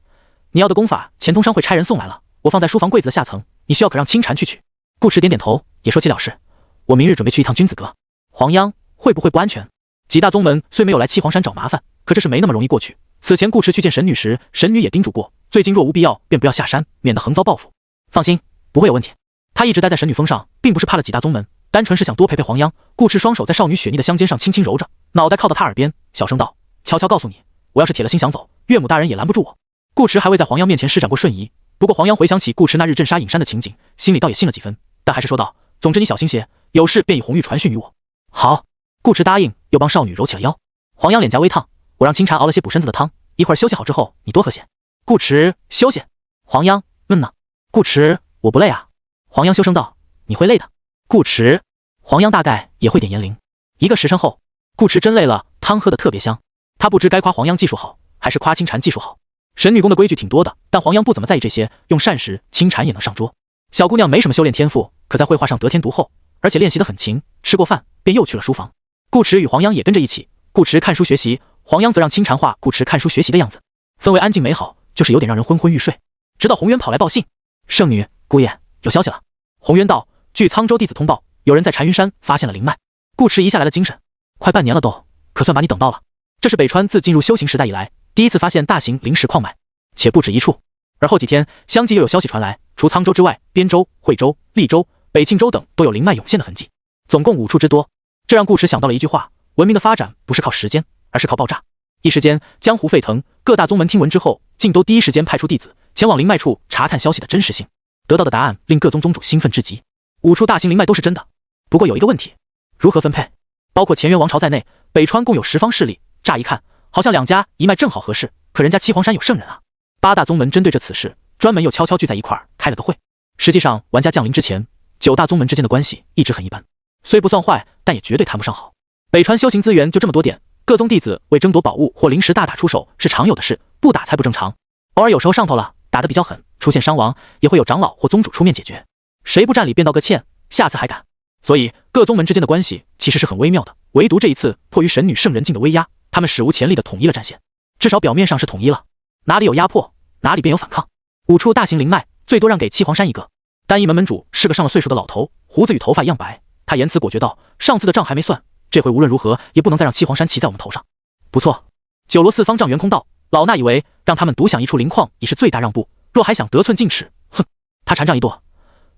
你要的功法，钱通商会差人送来了，我放在书房柜子的下层，你需要可让青蝉去取。顾池点点头，也说起了事：我明日准备去一趟君子阁。黄央，会不会不安全？几大宗门虽没有来七皇山找麻烦，可这是没那么容易过去。此前顾池去见神女时，神女也叮嘱过，最近若无必要，便不要下山，免得横遭报复。放心，不会有问题。他一直待在神女峰上，并不是怕了几大宗门，单纯是想多陪陪黄央。顾池双手在少女雪腻的香肩上轻轻揉着，脑袋靠到她耳边，小声道：悄悄告诉你，我要是铁了心想走，岳母大人也拦不住我。顾池还未在黄央面前施展过瞬移，不过黄央回想起顾池那日镇杀隐山的情景，心里倒也信了几分，但还是说道：总之你小心些，有事便以红玉传讯于我。好。顾池答应，又帮少女揉起了腰。黄央脸颊微烫，我让清茶熬了些补身子的汤，一会儿休息好之后，你多喝些。顾池，休息。黄央，呢？顾池，我不累啊。黄央羞声道：你会累的。顾池，黄央大概也会点言灵。1个时辰后，顾池真累了，汤喝得特别香。他不知该夸黄央技术好，还是夸清禅技术好。神女宫的规矩挺多的，但黄央不怎么在意这些，用膳时清禅也能上桌。小姑娘没什么修炼天赋，可在绘画上得天独厚，而且练习得很勤。吃过饭便又去了书房。顾池与黄央也跟着一起，顾池看书学习，黄央则让清禅画顾池看书学习的样子，氛围安静美好，就是有点让人昏昏欲睡。直到洪渊跑来报信：圣女姑爷，有消息了。洪渊道：据沧州弟子通报，有人在禅云山发现了灵脉。顾池一下来了精神，快半年了都，可算把你等到了。这是北川自进入修行时代以来第一次发现大型灵石矿脉，且不止一处。而后几天相继又有消息传来，除沧州之外，边州、惠州、利州、北庆州等都有灵脉涌现的痕迹，总共5处之多。这让顾池想到了一句话：文明的发展不是靠时间，而是靠爆炸。一时间江湖沸腾，各大宗门听闻之后，竟都第一时间派出弟子前往灵脉处查探消息的真实性。得到的答案令各宗宗主兴奋至极，5处大型灵脉都是真的。不过有一个问题，如何分配？包括乾元王朝在内，北川共有10方势力，乍一看好像2家一脉正好合适，可人家七皇山有圣人啊。8大宗门针对这此事，专门又悄悄聚在一块儿开了个会。实际上玩家降临之前，9大宗门之间的关系一直很一般，虽不算坏，但也绝对谈不上好。北川修行资源就这么多点，各宗弟子为争夺宝物或灵石大打出手是常有的事，不打才不正常。偶尔有时候上头了，打得比较狠，出现伤亡，也会有长老或宗主出面解决，谁不占理便道个歉，下次还敢。所以各宗门之间的关系其实是很微妙的，唯独这一次迫于神女圣人境的威压，他们史无前例的统一了战线，至少表面上是统一了。哪里有压迫，哪里便有反抗。5处大型灵脉最多让给七皇山1个。单一门门主是个上了岁数的老头，胡子与头发一样白，他言辞果决道：上次的账还没算，这回无论如何也不能再让七皇山骑在我们头上。不错。九罗四方丈袁空道：老衲以为让他们独享1处灵矿已是最大让步，若还想得寸进尺，哼。他禅杖一跺：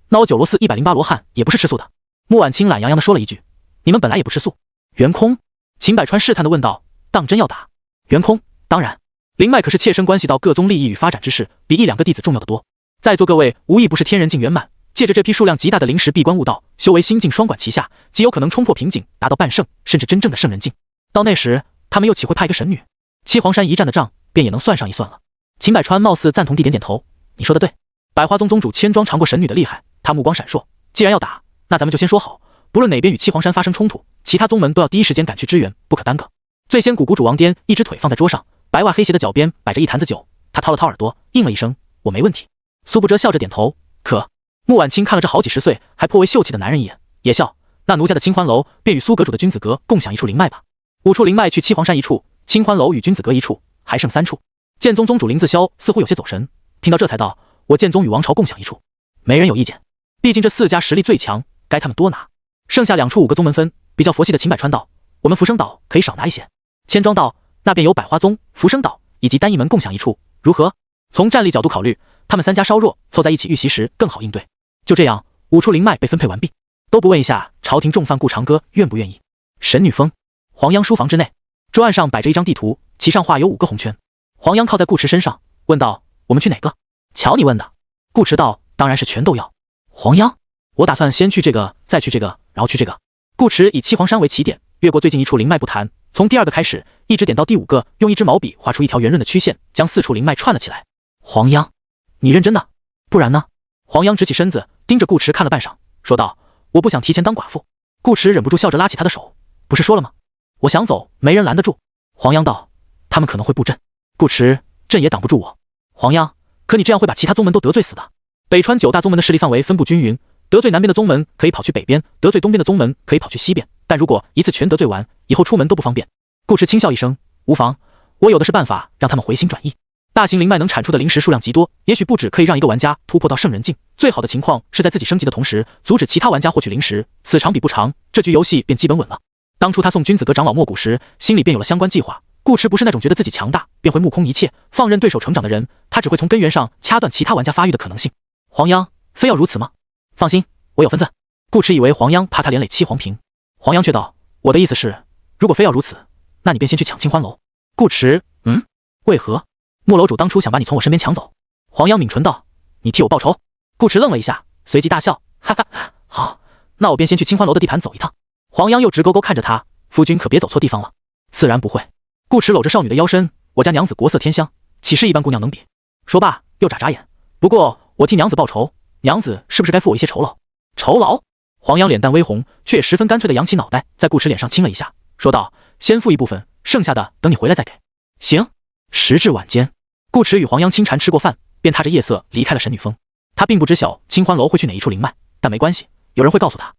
那我九罗寺108罗汉也不是吃素的。穆婉清懒洋洋地说了一句：你们本来也不吃素。袁空？秦百川试探地问道：当真要打？袁空：当然。灵脉可是切身关系到各宗利益与发展之事，比1、2个弟子重要的多。在座各位无一不是天人境圆满，借着这批数量极大的灵石闭关悟道，修为心境双管齐下，极有可能冲破瓶颈，达到半圣甚至真正的圣人境。到那时他们又岂会派一个神女？七皇山一战的仗便也能算上一算了。秦百川貌似赞同地点点头：你说的对。百花宗宗主千庄尝过神女的厉害，他目光闪烁：既然要打，那咱们就先说好，不论哪边与七皇山发生冲突，其他宗门都要第一时间赶去支援，不可耽搁。最先古谷主王颠一只腿放在桌上，白袜黑鞋的脚边摆着一坛子酒，他掏了掏耳朵，应了一声：“我没问题。”苏不遮笑着点头。可穆婉清看了这好几十岁还颇为秀气的男人一眼，也笑：“那奴家的清欢楼便与苏阁主的君子阁共享一处灵脉吧。5处灵脉去七皇山一处，清欢楼与君子阁一处，还剩3处。”剑宗宗主林自霄似乎有些走神，听到这才道：“我剑宗与王朝共享一处，没人有意见。毕竟这4家实力最强，该他们多拿。剩下2处5个宗门分，比较佛系的秦百川道，我们浮生岛可以少拿一些。千庄道那便由百花宗、浮生岛以及单一门共享一处，如何？从战力角度考虑，他们3家稍弱，凑在一起遇袭时更好应对。就这样，5处灵脉被分配完毕，都不问一下朝廷重犯顾长歌愿不愿意。”神女峰，黄央书房之内，桌案上摆着一张地图，其上画有5个红圈。黄央靠在顾池身上，问道：“我们去哪个？”瞧你问的。顾池道：“当然是全都要。”黄央，我打算先去这个，再去这个，然后去这个。顾池以七皇山为起点，越过最近1处灵脉不谈，从第2个开始，一直点到第5个，用一支毛笔画出一条圆润的曲线，将4处灵脉串了起来。黄央，你认真的？不然呢？黄央直起身子，盯着顾池看了半晌，说道：“我不想提前当寡妇。”顾池忍不住笑着拉起他的手：“不是说了吗？我想走，没人拦得住。”黄央道：“他们可能会布阵。”顾池：“阵也挡不住我。”黄央：“可你这样会把其他宗门都得罪死的。北川9大宗门的势力范围分布均匀，得罪南边的宗门可以跑去北边，得罪东边的宗门可以跑去西边，但如果一次全得罪完，以后出门都不方便。”顾池轻笑一声：“无妨，我有的是办法让他们回心转意。大型灵脉能产出的灵石数量极多，也许不止可以让一个玩家突破到圣人境，最好的情况是在自己升级的同时，阻止其他玩家获取灵石，此长彼不长，这局游戏便基本稳了。”当初他送君子阁长老没骨时，心里便有了相关计划。顾池不是那种觉得自己强大便会目空一切，放任对手成长的人，他只会从根源上掐断其他玩家发育的可能性。黄央，非要如此吗？放心，我有分寸。顾池以为黄央怕他连累七皇屏，黄央却道：“我的意思是，如果非要如此，那你便先去抢清欢楼。”顾池：“为何？莫楼主当初想把你从我身边抢走。”黄央抿唇道：“你替我报仇。”顾池愣了一下，随即大笑：“哈哈，好，那我便先去清欢楼的地盘走一趟。”黄央又直勾勾看着他：“夫君可别走错地方了。”“自然不会。”顾池搂着少女的腰身：“我家娘子国色天香，岂是一般姑娘能比？”说罢又眨眨眼：“不过我替娘子报仇，娘子是不是该付我一些酬劳？”“酬劳？”黄央脸蛋微红，却也十分干脆地扬起脑袋，在顾池脸上亲了一下，说道：“先付一部分，剩下的等你回来再给。”“行。”时至晚间，顾池与黄央清禅吃过饭，便踏着夜色离开了神女峰。他并不知晓清欢楼会去哪一处灵脉，但没关系，有人会告诉他。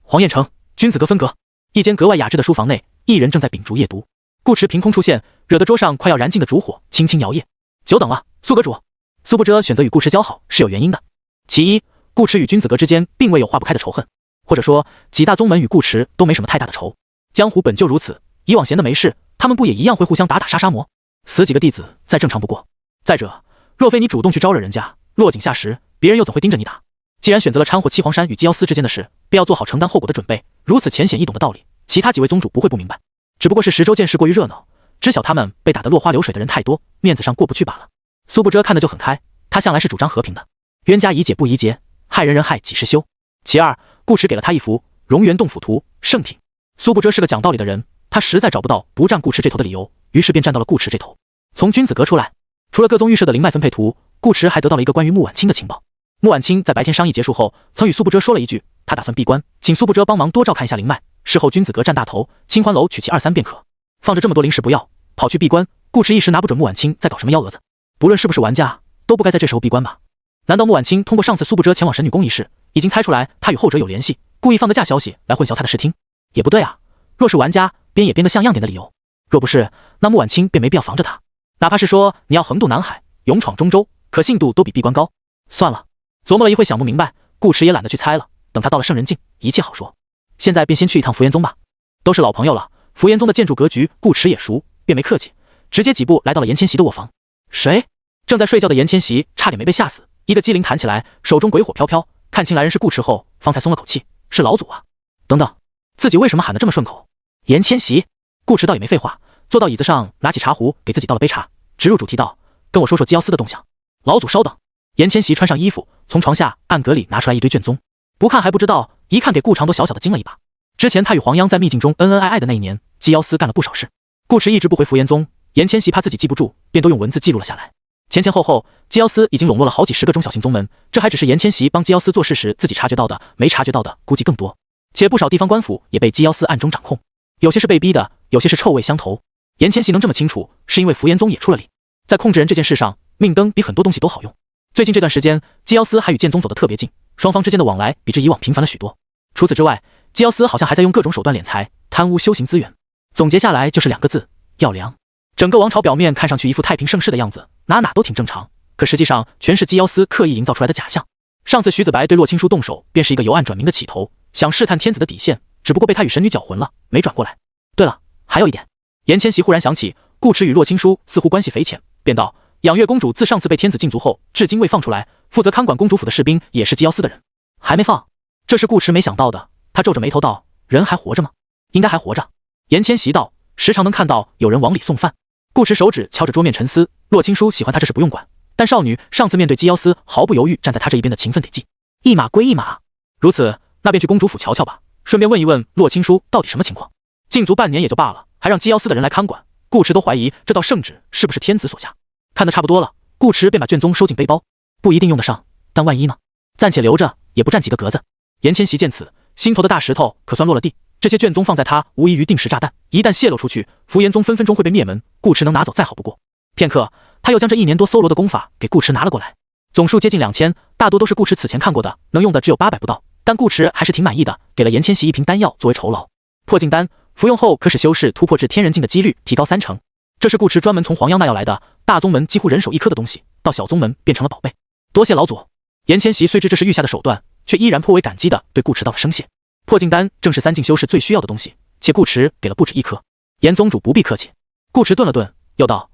黄燕城君子阁分阁，一间格外雅致的书房内，一人正在秉烛夜读。顾池凭空出现，惹得桌上快要燃尽的烛火轻轻摇曳。“久等了，苏阁主。”苏不遮选择与顾池交好是有原因的。其一，顾池与君子阁之间并未有化不开的仇恨，或者说几大宗门与顾池都没什么太大的仇。江湖本就如此，以往闲的没事，他们不也一样会互相打打杀杀磨，死几个弟子再正常不过。再者，若非你主动去招惹人家，落井下石，别人又怎会盯着你打？既然选择了掺和七皇山与鸡妖司之间的事，便要做好承担后果的准备。如此浅显易懂的道理，其他几位宗主不会不明白。只不过是十州剑事过于热闹，知晓他们被打得落花流水的人太多，面子上过不去罢了。苏不遮看得就很开，他向来是主张和平的，冤家宜解不宜结，害人人害己时休。其二，顾池给了他一幅荣源洞府图，圣品。苏不遮是个讲道理的人，他实在找不到不站顾池这头的理由，于是便站到了顾池这头。从君子阁出来，除了各宗预设的灵脉分配图，顾池还得到了一个关于穆婉清的情报。穆婉清在白天商议结束后，曾与苏不遮说了一句，他打算闭关，请苏不遮帮忙多照看一下灵脉，事后君子阁占大头，清欢楼取其2、3便可。放着这么多灵石不要，跑去闭关，顾池一时拿不准穆婉清在搞什么幺蛾子。不论是不是玩家，都不该在这时候闭关吧？难道穆婉清通过上次苏不遮前往神女宫一事，已经猜出来他与后者有联系，故意放个假消息来混淆他的视听？也不对啊，若是玩家，编也编个像样点的理由；若不是，那穆婉清便没必要防着他。哪怕是说你要横渡南海，勇闯中州，可信度都比闭关高。算了，琢磨了一会想不明白，顾池也懒得去猜了，等他到了圣人境，一切好说。现在便先去一趟福岩宗吧，都是老朋友了，福岩宗的建筑格局顾池也熟，便没客气，直接几步来到了严千席的卧房。谁？正在睡觉的严千席差点没被吓死，一个机灵弹起来，手中鬼火飘飘，看清来人是顾池后，方才松了口气，是老祖啊！等等，自己为什么喊得这么顺口？严千席，顾池倒也没废话，坐到椅子上，拿起茶壶给自己倒了杯茶，直入主题道：“跟我说说鸡妖司的动向。”老祖稍等。严千席穿上衣服，从床下暗格里拿出来一堆卷宗，不看还不知道，一看给顾长都小小的惊了一把。之前他与黄央在秘境中恩恩爱爱的那一年，鸡妖司干了不少事。顾池一直不回福岩宗，严千席怕自己记不住，便都用文字记录了下来。前前后后，鸡妖司已经笼络了好几十个中小型宗门，这还只是严千席帮鸡妖司做事时自己察觉到的，没察觉到的估计更多。且不少地方官府也被姬瑶司暗中掌控，有些是被逼的，有些是臭味相投。严千玺能这么清楚，是因为福延宗也出了力，在控制人这件事上，命灯比很多东西都好用。最近这段时间，姬瑶司还与剑宗走得特别近，双方之间的往来比之以往频繁了许多。除此之外，姬瑶司好像还在用各种手段敛财、贪污修行资源。总结下来就是2个字：要凉。整个王朝表面看上去一副太平盛世的样子，哪都挺正常，可实际上全是姬瑶司刻意营造出来的假象。上次徐子白对洛青书动手，便是一个由暗转明的起头，想试探天子的底线，只不过被他与神女搅浑了，没转过来。对了，还有一点，严千玺忽然想起，顾池与洛青书似乎关系匪浅，便道：养月公主自上次被天子禁足后，至今未放出来，负责看管公主府的士兵也是姬瑶司的人，还没放。这是顾池没想到的，他皱着眉头道：人还活着吗？应该还活着。严千玺道：时常能看到有人往里送饭。顾池手指敲着桌面沉思，洛青书喜欢他这事不用管，但少女上次面对姬瑶司毫不犹豫站在他这一边的情分得记，一码归一码。如此，那便去公主府瞧瞧吧，顺便问一问洛青书到底什么情况。禁足半年也就罢了，还让姬瑶司的人来看管，顾池都怀疑这道圣旨是不是天子所下。看得差不多了，顾池便把卷宗收进背包，不一定用得上，但万一呢？暂且留着，也不占几个格子。严千玺见此，心头的大石头可算落了地。这些卷宗放在他，无异于定时炸弹，一旦泄露出去，福延宗分分钟会被灭门。顾池能拿走再好不过。片刻，他又将这1年多搜罗的功法给顾池拿了过来，总数接近2000，大多都是顾池此前看过的，能用的只有800不到，但顾池还是挺满意的，给了严千玺1瓶丹药作为酬劳。破镜丹服用后可使修士突破至天人境的几率提高3成，这是顾池专门从黄央那要来的，大宗门几乎人手1颗的东西，到小宗门变成了宝贝。多谢老祖。严千玺虽知这是御下的手段，却依然颇为感激的对顾池道了声谢。破镜丹正是3境修士最需要的东西，且顾池给了不止1颗。严宗主不必客气。顾池顿了顿，又道：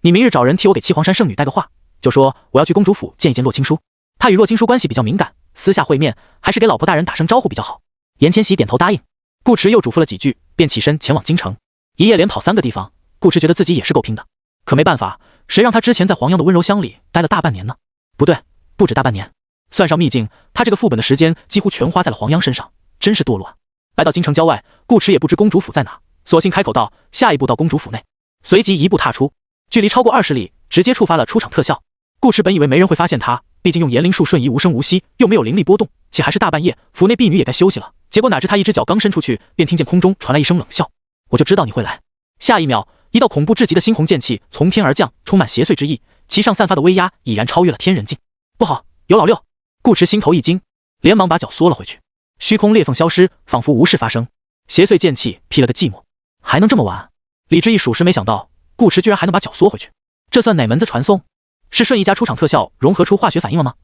你明日找人替我给七皇山圣女带个话，就说我要去公主府见一见洛青书，他与洛青书关系比较敏感，私下会面还是给老婆大人打声招呼比较好。严千玺点头答应。顾池又嘱咐了几句，便起身前往京城。一夜连跑3个地方，顾池觉得自己也是够拼的，可没办法，谁让他之前在黄央的温柔乡里待了大半年呢？不对，不止大半年，算上秘境，他这个副本的时间几乎全花在了黄央身上，真是堕落啊！来到京城郊外，顾池也不知公主府在哪，索性开口道：下一步到公主府内。随即1步踏出，距离超过20里，直接触发了出场特效。顾池本以为没人会发现他，毕竟用炎灵术瞬移无声无息，又没有灵力波动，且还是大半夜，府内婢女也该休息了。结果哪知他一只脚刚伸出去，便听见空中传来一声冷笑：我就知道你会来。下一秒，一道恐怖至极的猩红剑气从天而降，充满邪祟之意，其上散发的威压已然超越了天人境。不好，有老六！顾池心头一惊，连忙把脚缩了回去。虚空裂缝消失，仿佛无事发生。邪祟剑气劈了个寂寞。还能这么玩？李之义属实没想到，顾池居然还能把脚缩回去，这算哪门子传送？是瞬移加出场特效融合出化学反应了吗？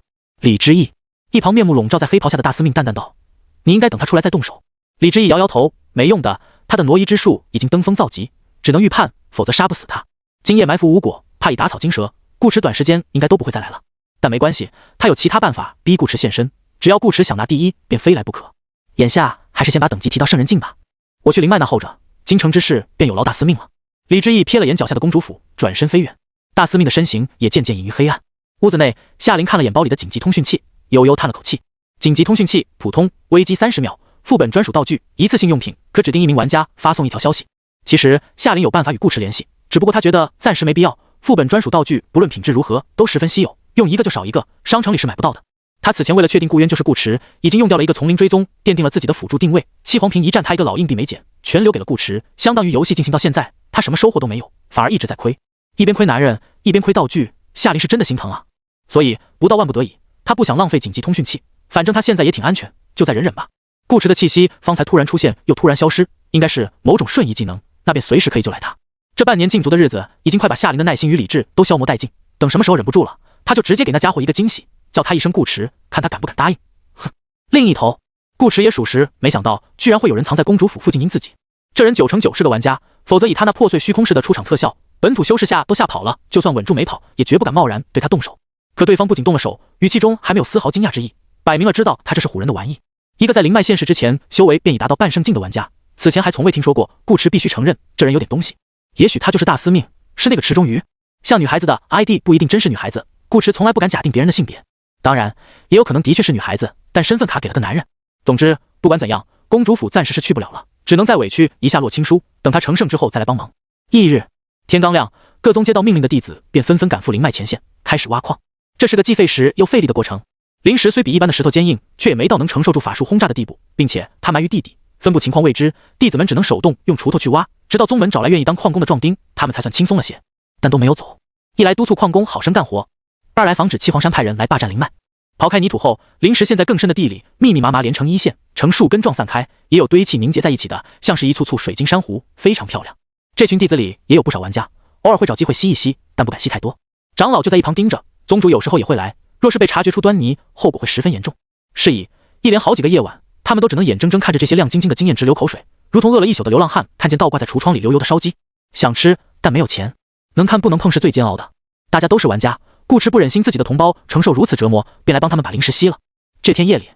李之义一旁面目笼罩在黑袍下的大司命淡淡道：你应该等他出来再动手。李之义摇摇头，没用的，他的挪移之术已经登峰造极，只能预判，否则杀不死他。今夜埋伏无果，怕已打草惊蛇，顾池短时间应该都不会再来了。但没关系，他有其他办法逼顾池现身，只要顾池想拿第一，便非来不可。眼下还是先把等级提到圣人境吧。我去灵脉那候着，京城之事便有劳大司命了。李之义瞥了眼脚下的公主府，转身飞远。大司命的身形也渐渐隐于黑暗。屋子内，夏琳看了眼包里的紧急通讯器，悠悠叹了口气。紧急通讯器，普通，危机30秒，副本专属道具，一次性用品，可指定1名玩家发送1条消息。其实夏琳有办法与顾池联系，只不过他觉得暂时没必要。副本专属道具不论品质如何，都十分稀有，用一个就少一个，商城里是买不到的。他此前为了确定顾渊就是顾池，已经用掉了一个丛林追踪，奠定了自己的辅助定位。七皇屏一战他一个老硬币没捡，全留给了顾池，相当于游戏进行到现在，他什么收获都没有，反而一直在亏。一边亏男人，一边亏道具，夏琳是真的心疼啊。所以不到万不得已，他不想浪费紧急通讯器，反正他现在也挺安全，就再忍忍吧。顾池的气息方才突然出现又突然消失，应该是某种瞬移技能，那便随时可以救来他。这半年禁足的日子已经快把夏琳的耐心与理智都消磨殆尽，等什么时候忍不住了，他就直接给那家伙一个惊喜，叫他一声顾池，看他敢不敢答应。哼！另一头，顾池也属实没想到，居然会有人藏在公主府附近阴自己。这人9成9是个玩家，否则以他那破碎虚空式的出场特效，本土修士下都吓跑了，就算稳住没跑，也绝不敢贸然对他动手。可对方不仅动了手，语气中还没有丝毫惊讶之意，摆明了知道他这是唬人的玩意。一个在灵脉现世之前修为便已达到半圣境的玩家，此前还从未听说过。顾池必须承认，这人有点东西。也许他就是大司命，是那个池中鱼。像女孩子的 ID 不一定真是女孩子，顾池从来不敢假定别人的性别。当然，也有可能的确是女孩子，但身份卡给了个男人。总之，不管怎样，公主府暂时是去不了了，只能再委屈一下洛青书，等他成圣之后再来帮忙。翌日天刚亮，各宗接到命令的弟子便纷纷赶赴灵脉前线，开始挖矿。这是个既费时又费力的过程。灵石虽比一般的石头坚硬，却也没到能承受住法术轰炸的地步，并且它埋于地底，分布情况未知，弟子们只能手动用锄头去挖，直到宗门找来愿意当矿工的壮丁，他们才算轻松了些，但都没有走。一来督促矿工好生干活，二来防止七皇山派人来霸占灵脉。刨开泥土后，灵石陷在更深的地里，密密麻麻连成一线，呈树根状散开，也有堆砌凝结在一起的，像是一簇簇水晶珊瑚，非常漂亮。这群弟子里也有不少玩家，偶尔会找机会吸一吸，但不敢吸太多。长老就在一旁盯着，宗主有时候也会来，若是被察觉出端倪，后果会十分严重。是以，一连好几个夜晚，他们都只能眼睁睁看着这些亮晶晶的经验直流口水，如同饿了一宿的流浪汉看见倒挂在橱窗里流油的烧鸡，想吃但没有钱，能看不能碰是最煎熬的。大家都是玩家，顾持不忍心自己的同胞承受如此折磨，便来帮他们把灵石吸了。这天夜里，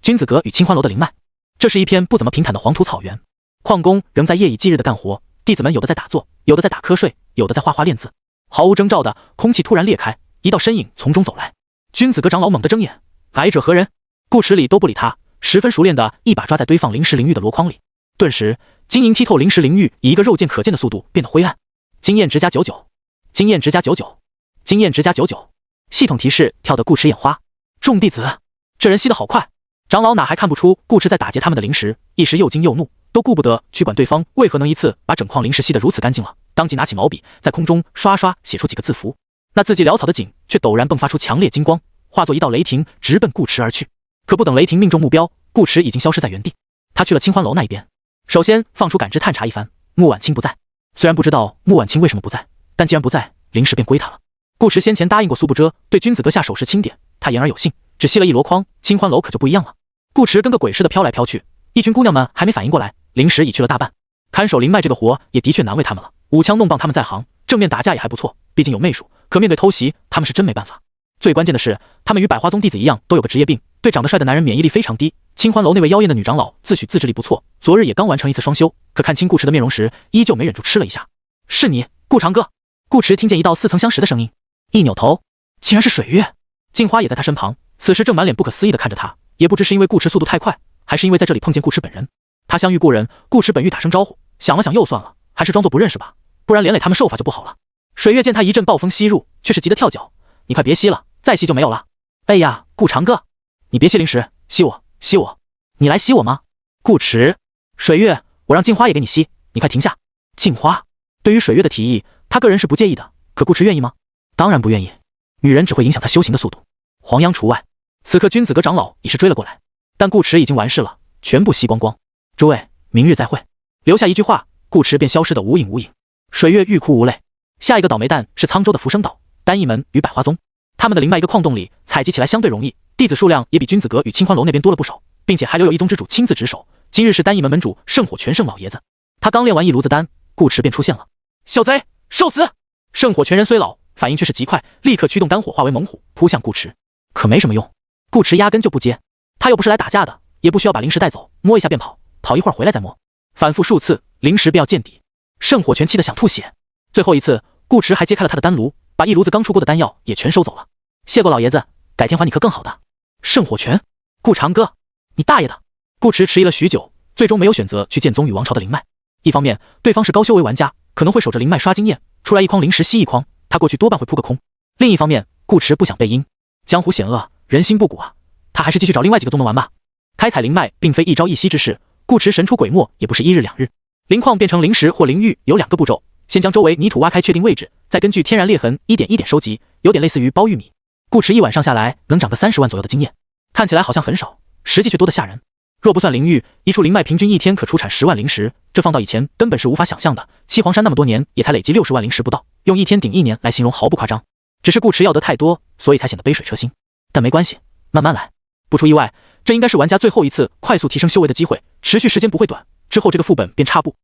君子阁与清欢楼的灵脉，这是一片不怎么平坦的黄土草原，矿工仍在夜以继日的干活，弟子们有的在打坐，有的在打瞌睡，有的在画画练字。毫无征兆的，空气突然裂开，一道身影从中走来。君子阁长老猛地睁眼，来者何人？顾持礼都不理他，十分熟练的一把抓在堆放灵石灵玉的箩筐里。顿时，晶莹剔透灵石灵玉以一个肉眼可见的速度变得灰暗。经验值加99，经验值加99，经验值加99。系统提示跳得顾持眼花。众弟子，这人吸得好快！长老哪还看不出顾持在打劫他们的灵石，一时又惊又怒，都顾不得去管对方为何能一次把整矿灵石吸得如此干净了，当即拿起毛笔在空中刷刷写出几个字符。那字迹潦草的景却陡然迸发出强烈金光，化作一道雷霆直奔顾持而去。可不等雷霆命中目标，顾持已经消失在原地。他去了清欢楼那一边，首先放出感知探查一番，穆婉清不在。虽然不知道穆婉清为什么不在，但既然不在，灵石便归他了。顾持先前答应过苏不遮对君子阁下手势钦点，他言而有信，只吸了一箩筐。清欢楼可就不一样了，顾持跟个鬼似的飘来飘去，一群姑娘们还没反应过来，灵石已去了大半。看守灵脉这个活也的确难为他们了，舞枪弄棒他们在行，正面打架也还不错，毕竟有媚术，可面对偷袭他们是真没办法。最关键的是，他们与百花宗弟子一样，都有个职业病，对长得帅的男人免疫力非常低。清欢楼那位妖艳的女长老自诩自制力不错，昨日也刚完成一次双修，可看清顾持的面容时，依旧没忍住吃了一下。是你，顾长哥！顾持听见一道似曾相识的声音，一扭头，竟然是水月。镜花也在他身旁，此时正满脸不可思议地看着他，也不知是因为顾持速度太快，还是因为在这里碰见顾持本人。他相遇过人，顾持本欲打声招呼，想了想又算了，还是装作不认识吧，不然连累他们受罚就不好了。水月见他一阵暴风吸入，却是急得跳脚，你快别吸了，再吸就没有了。哎呀，顾长哥，你别吸灵石，吸我，吸我，你来吸我吗？顾持，水月，我让镜花也给你吸，你快停下。镜花对于水月的提议，他个人是不介意的，可顾持愿意吗？当然不愿意，女人只会影响他修行的速度，黄央除外。此刻君子阁长老已是追了过来，但顾持已经完事了，全部吸光光。诸位，明日再会。留下一句话，顾持便消失得无影无影。水月欲哭无泪。下一个倒霉蛋是沧州的浮生岛、丹翼门与百花宗，他们的灵脉一个矿洞里，采集起来相对容易，弟子数量也比君子阁与清欢楼那边多了不少，并且还留有一宗之主亲自值守。今日是丹翼门门主圣火全圣老爷子，他刚炼完一炉子丹，顾持便出现了。小贼，受死！圣火全人虽老，反应却是极快，立刻驱动丹火化为猛虎扑向顾持，可没什么用。顾持压根就不接，他又不是来打架的，也不需要把灵石带走，摸一下便跑，跑一会儿回来再摸，反复数次，灵石便要见底。圣火全气得想吐血。最后一次，顾持还揭开了他的丹炉，把一炉子刚出锅的丹药也全收走了。谢过老爷子，改天还你颗更好的。圣火全，顾长哥，你大爷的！顾持迟疑了许久，最终没有选择去见宗与王朝的灵脉。一方面，对方是高修为玩家，可能会守着灵脉刷经验，出来一筐灵石吸一筐，他过去多半会扑个空。另一方面，顾持不想背阴，江湖险恶，人心不古啊，他还是继续找另外几个宗门玩吧。开采灵脉并非一朝一夕之事，顾持神出鬼没也不是一日两日。灵矿变成灵石或灵玉有2个步骤，先将周围泥土挖开确定位置，再根据天然裂痕一点一点收集，有点类似于剥玉米。顾持一晚上下来能涨个30万左右的经验，看起来好像很少，实际却多得吓人。若不算灵玉，一处灵脉平均一天可出产10万灵石，这放到以前根本是无法想象的。七皇山那么多年也才累积60万灵石不到，用一天顶一年来形容毫不夸张。只是顾持要得太多，所以才显得杯水车薪。但没关系，慢慢来。不出意外，这应该是玩家最后一次快速提升修为的机会，持续时间不会短，之后这个副本便差不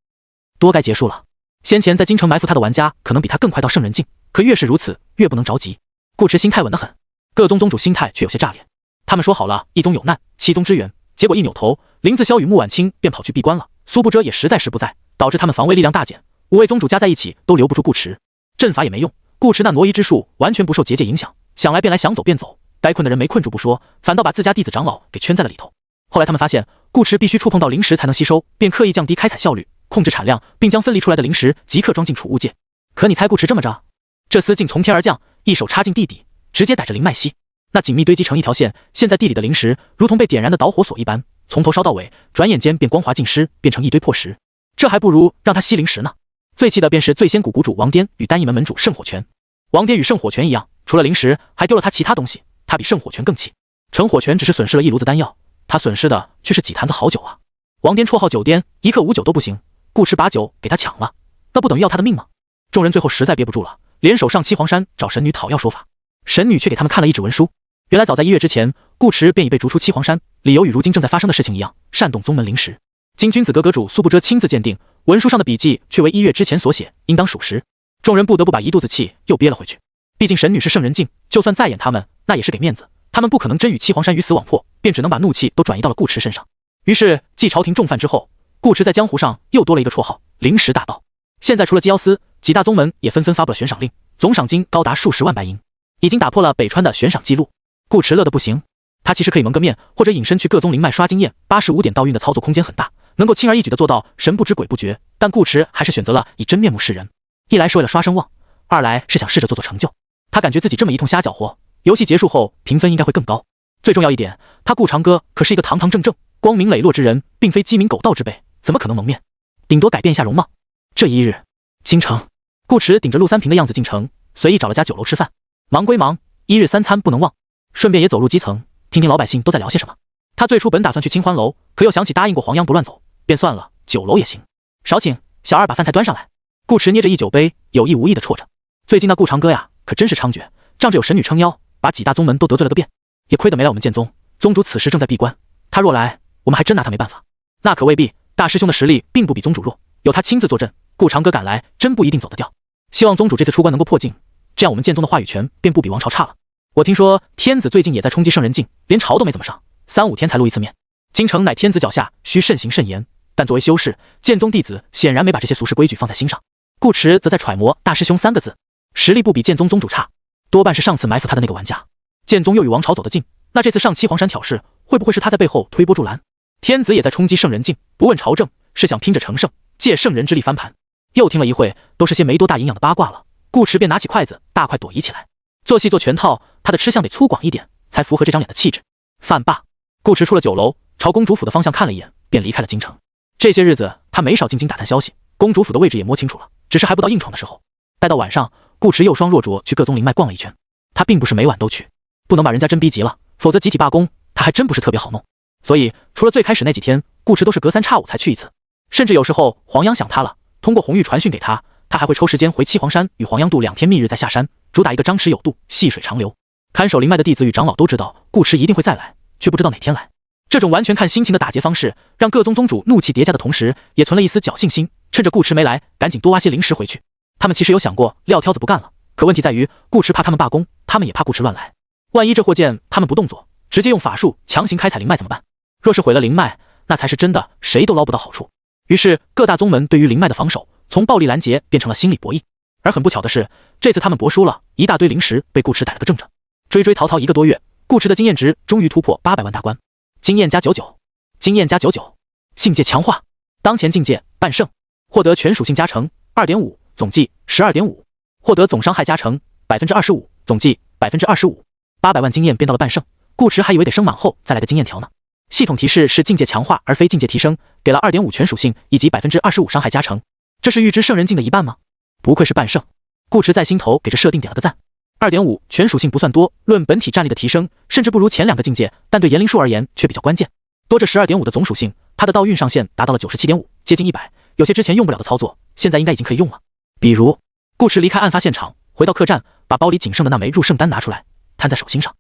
多该结束了。先前在京城埋伏他的玩家可能比他更快到圣人境，可越是如此，越不能着急。顾持心态稳得很，各宗宗主心态却有些炸裂。他们说好了，一宗有难，七宗支援，结果一扭头，林子霄与穆婉清便跑去闭关了，苏不遮也实在是不在，导致他们防卫力量大减。5位宗主加在一起都留不住顾持，阵法也没用，顾持那挪移之术完全不受结界影响，想来便来，想走便走，该困的人没困住不说，反倒把自家弟子长老给圈在了里头。后来他们发现顾持必须触碰到灵石才能吸收，便刻意降低开采效率，控制产量，并将分离出来的灵石即刻装进储物界。可你猜顾持这么着，这厮竟从天而降，一手插进地底，直接逮着灵脉吸。那紧密堆积成一条线，陷在地里的灵石如同被点燃的导火索一般，从头烧到尾，转眼间便光滑尽失，变成一堆破石。这还不如让他吸灵石呢。最气的便是醉仙谷谷主王颠与单翼门门主圣火拳。王颠与圣火拳一样，除了灵石，还丢了他其他东西，他比圣火拳更气。陈火拳只是损失了一炉子丹药，他损失的却是几坛子好酒啊！王颠绰号酒癫，一刻无酒都不行。顾池把酒给他抢了，那不等于要他的命吗？众人最后实在憋不住了，联手上七皇山找神女讨要说法。神女却给他们看了一纸文书。原来早在1月之前，顾池便已被逐出七皇山，理由与如今正在发生的事情一样，擅动宗门灵石。经君子阁阁主苏不遮亲自鉴定，文书上的笔记却为1月之前所写，应当属实。众人不得不把一肚子气又憋了回去。毕竟神女是圣人境，就算再演他们，那也是给面子，他们不可能真与七皇山鱼死网破，便只能把怒气都转移到了顾池身上。于是继朝廷重犯之后，顾池在江湖上又多了一个绰号——灵石大盗。现在除了鸡妖司，几大宗门也纷纷发布了悬赏令，总赏金高达数十万白银，已经打破了北川的悬赏记录。顾池乐得不行，他其实可以蒙个面，或者隐身去各宗灵脉刷经验。85点道运的操作空间很大，能够轻而易举地做到神不知鬼不觉。但顾池还是选择了以真面目示人，一来是为了刷声望，二来是想试着做成就。他感觉自己这么一通瞎搅和，游戏结束后评分应该会更高。最重要一点，他顾长歌可是一个堂堂正正、光明磊落之人，并非鸡鸣狗盗之辈，怎么可能蒙面？顶多改变一下容貌。这一日，京城，顾池顶着陆三平的样子进城，随意找了家酒楼吃饭。忙归忙，1日3餐不能忘，顺便也走入基层，听听老百姓都在聊些什么。他最初本打算去清欢楼，可又想起答应过黄央不乱走，便算了，酒楼也行。少请，小二把饭菜端上来。顾池捏着一酒杯，有意无意地啜着。最近那顾长歌呀，可真是猖獗，仗着有神女撑腰，把几大宗门都得罪了个遍。也亏得没来我们剑宗，宗主此时正在闭关，他若来，我们还真拿他没办法。那可未必，大师兄的实力并不比宗主弱，有他亲自坐镇，顾长歌赶来，真不一定走得掉。希望宗主这次出关能够破境，这样我们剑宗的话语权便不比王朝差了。我听说天子最近也在冲击圣人境，连朝都没怎么上，3、5天才露一次面。京城乃天子脚下，需慎行慎言。但作为修士，剑宗弟子显然没把这些俗世规矩放在心上。顾池则在揣摩大师兄3个字，实力不比剑宗宗主差，多半是上次埋伏他的那个玩家。剑宗又与王朝走得近，那这次上七皇山挑事，会不会是他在背后推波助澜？天子也在冲击圣人境，不问朝政，是想拼着成圣，借圣人之力翻盘。又听了一会，都是些没多大营养的八卦了。顾池便拿起筷子，大快朵颐起来。做戏做全套，他的吃相得粗犷一点，才符合这张脸的气质。饭罢，顾池出了酒楼，朝公主府的方向看了一眼，便离开了京城。这些日子，他没少进京打探消息，公主府的位置也摸清楚了，只是还不到硬闯的时候。待到晚上，顾池又双若着去各宗灵脉逛了一圈。他并不是每晚都去，不能把人家真逼急了，否则集体罢工，他还真不是特别好弄。所以，除了最开始那几天，顾池都是隔3差5才去一次。甚至有时候黄央想他了，通过红玉传讯给他，他还会抽时间回七皇山与黄央度2天密日再下山，主打一个张弛有度，细水长流。看守灵脉的弟子与长老都知道顾池一定会再来，却不知道哪天来。这种完全看心情的打劫方式，让各宗宗主怒气叠加的同时，也存了一丝侥幸心，趁着顾池没来，赶紧多挖些灵石回去。他们其实有想过撂挑子不干了，可问题在于顾池怕他们罢工，他们也怕顾池乱来。万一这货见他们不动作，直接用法术强行开采灵脉怎么办？若是毁了灵脉，那才是真的谁都捞不到好处。于是各大宗门对于灵脉的防守，从暴力拦截变成了心理博弈。而很不巧的是，这次他们搏输了，一大堆灵石被顾池逮了个正着。追逃1个多月，顾池的经验值终于突破800万大关。经验加99，经验加99，境界强化，当前境界半圣，获得全属性加成 2.5， 总计 12.5， 获得总伤害加成 25%， 总计 25%。800万经验变到了半圣，顾池还以为得升满后再来个经验条呢。系统提示是境界强化而非境界提升，给了 2.5 全属性以及 25% 伤害加成，这是预知圣人境的一半吗？不愧是半圣，顾池在心头给这设定点了个赞。2.5 全属性不算多，论本体战力的提升，甚至不如前2个境界，但对炎灵术而言却比较关键。多这 12.5 的总属性，他的道运上限达到了 97.5， 接近100，有些之前用不了的操作，现在应该已经可以用了。比如，顾池离开案发现场，回到客栈，把包里仅剩的那枚入圣丹拿出来，摊在手心上，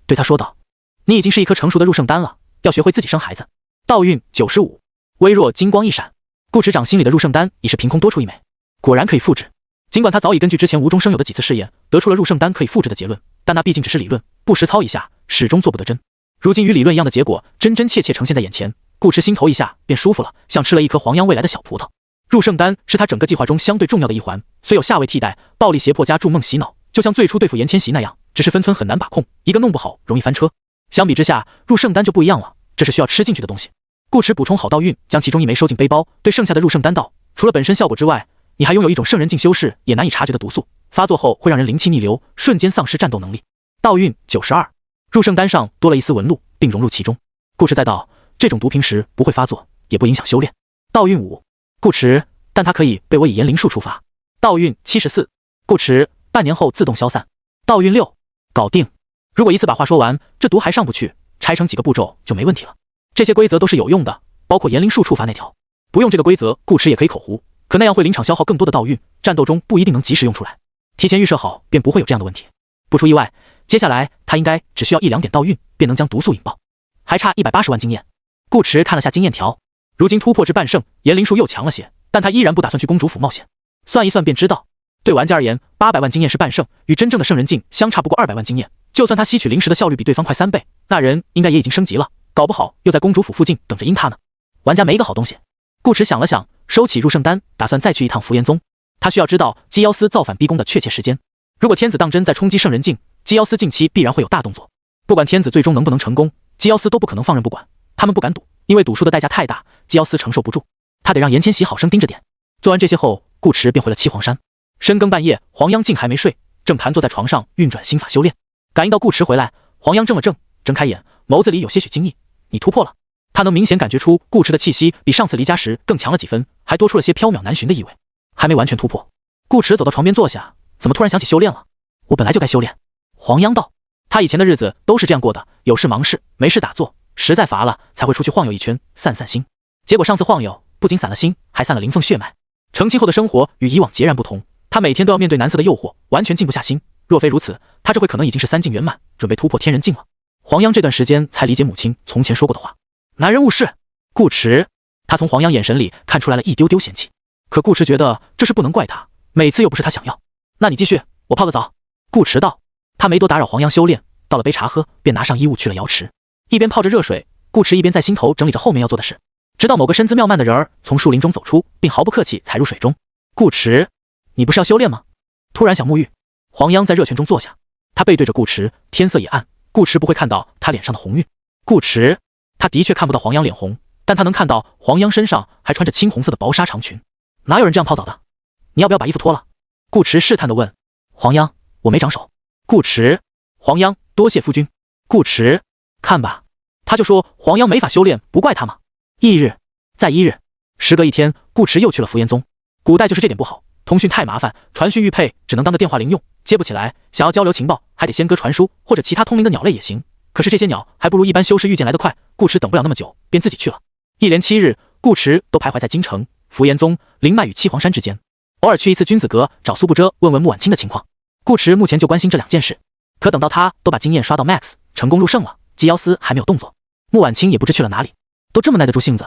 对他说道：“你已经是一颗成熟的入圣丹了，要学会自己生孩子。”道运95，微弱金光一闪，顾池掌心里的入圣丹已是凭空多出1枚，果然可以复制。尽管他早已根据之前无中生有的几次试验，得出了入圣丹可以复制的结论，但那毕竟只是理论，不实操一下，始终做不得真。如今与理论一样的结果真真切切呈现在眼前，顾池心头一下便舒服了，像吃了一颗黄央未来的小葡萄。入圣丹是他整个计划中相对重要的一环，虽有下位替代，暴力胁迫加筑梦洗脑，就像最初对付严千玺那样，只是分寸很难把控，一个弄不好容易翻车。相比之下，入圣丹就不一样了，这是需要吃进去的东西。顾池补充好道运，将其中1枚收进背包，对剩下的入圣丹道：“除了本身效果之外，你还拥有一种圣人境修士也难以察觉的毒素，发作后会让人灵气逆流，瞬间丧失战斗能力。道运92，入圣丹上多了一丝纹路，并融入其中。顾驰再道，这种毒平时不会发作，也不影响修炼。道运5，顾驰，但它可以被我以炎灵术触发。道运74，顾驰，半年后自动消散。道运6，搞定。如果一次把话说完，这毒还上不去，拆成几个步骤就没问题了。这些规则都是有用的，包括炎灵术触发那条。不用这个规则，顾驰也可以口胡，可那样会临场消耗更多的道运，战斗中不一定能及时用出来。提前预设好，便不会有这样的问题。不出意外，接下来他应该只需要1-2点道运，便能将毒素引爆。还差180万经验。顾驰看了下经验条，如今突破至半圣，炎灵术又强了些，但他依然不打算去公主府冒险。算一算便知道，对玩家而言，800万经验是半圣，与真正的圣人境相差不过200万经验。就算他吸取灵石的效率比对方快3倍，那人应该也已经升级了，搞不好又在公主府附近等着阴他呢。玩家没个好东西。顾驰想了想，收起入圣丹，打算再去一趟福岩宗。他需要知道基妖司造反逼宫的确切时间。如果天子当真在冲击圣人境，基妖司近期必然会有大动作。不管天子最终能不能成功，基妖司都不可能放任不管。他们不敢赌，因为赌输的代价太大，基妖司承受不住。他得让严千玺好生盯着点。做完这些后，顾驰便回了七皇山。深更半夜，黄央竟还没睡，正盘坐在床上运转心法修炼。感应到顾驰回来，黄央怔了怔，睁开眼，眸子里有些许惊异：“你突破了。”他能明显感觉出顾驰的气息比上次离家时更强了几分，还多出了些缥缈难寻的意味。还没完全突破。顾驰走到床边坐下，怎么突然想起修炼了？我本来就该修炼。黄央道，他以前的日子都是这样过的，有事忙事，没事打坐，实在乏了才会出去晃悠一圈，散散心。结果上次晃悠不仅散了心，还散了灵凤血脉。成亲后的生活与以往截然不同，他每天都要面对男色的诱惑，完全静不下心。若非如此，他这会可能已经是3境圆满，准备突破天人境了。黄央这段时间才理解母亲从前说过的话，男人误事。顾驰，他从黄央眼神里看出来了一丢丢嫌弃，可顾驰觉得这事不能怪他，每次又不是他想要。那你继续，我泡个澡。顾驰道。他没多打扰黄央修炼，倒了杯茶喝，便拿上衣物去了瑶池。一边泡着热水，顾驰一边在心头整理着后面要做的事。直到某个身姿妙曼的人儿从树林中走出，并毫不客气踩入水中。顾驰，你不是要修炼吗？突然想沐浴。黄央在热泉中坐下，他背对着顾驰，天色也暗，顾驰不会看到他脸上的红晕。顾驰，他的确看不到黄央脸红，但他能看到黄央身上还穿着青红色的薄纱长裙。哪有人这样泡澡的？你要不要把衣服脱了？顾驰试探地问。黄央，我没长手。顾驰，黄央，多谢夫君。顾驰，看吧，他就说黄央没法修炼，不怪他吗？翌日，再一日，时隔1天，顾驰又去了福岩宗。古代就是这点不好，通讯太麻烦，传讯玉佩只能当个电话铃用，接不起来，想要交流情报，还得先割传书或者其他通灵的鸟类也行。可是这些鸟还不如一般修士遇见来得快，顾驰等不了那么久，便自己去了。一连7日，顾驰都徘徊在京城、福岩宗、灵脉与七皇山之间，偶尔去一次君子阁找苏不遮问问穆婉清的情况。顾驰目前就关心这2件事，可等到他都把经验刷到 max， 成功入圣了，基妖司还没有动作，穆婉清也不知去了哪里，都这么耐得住性子。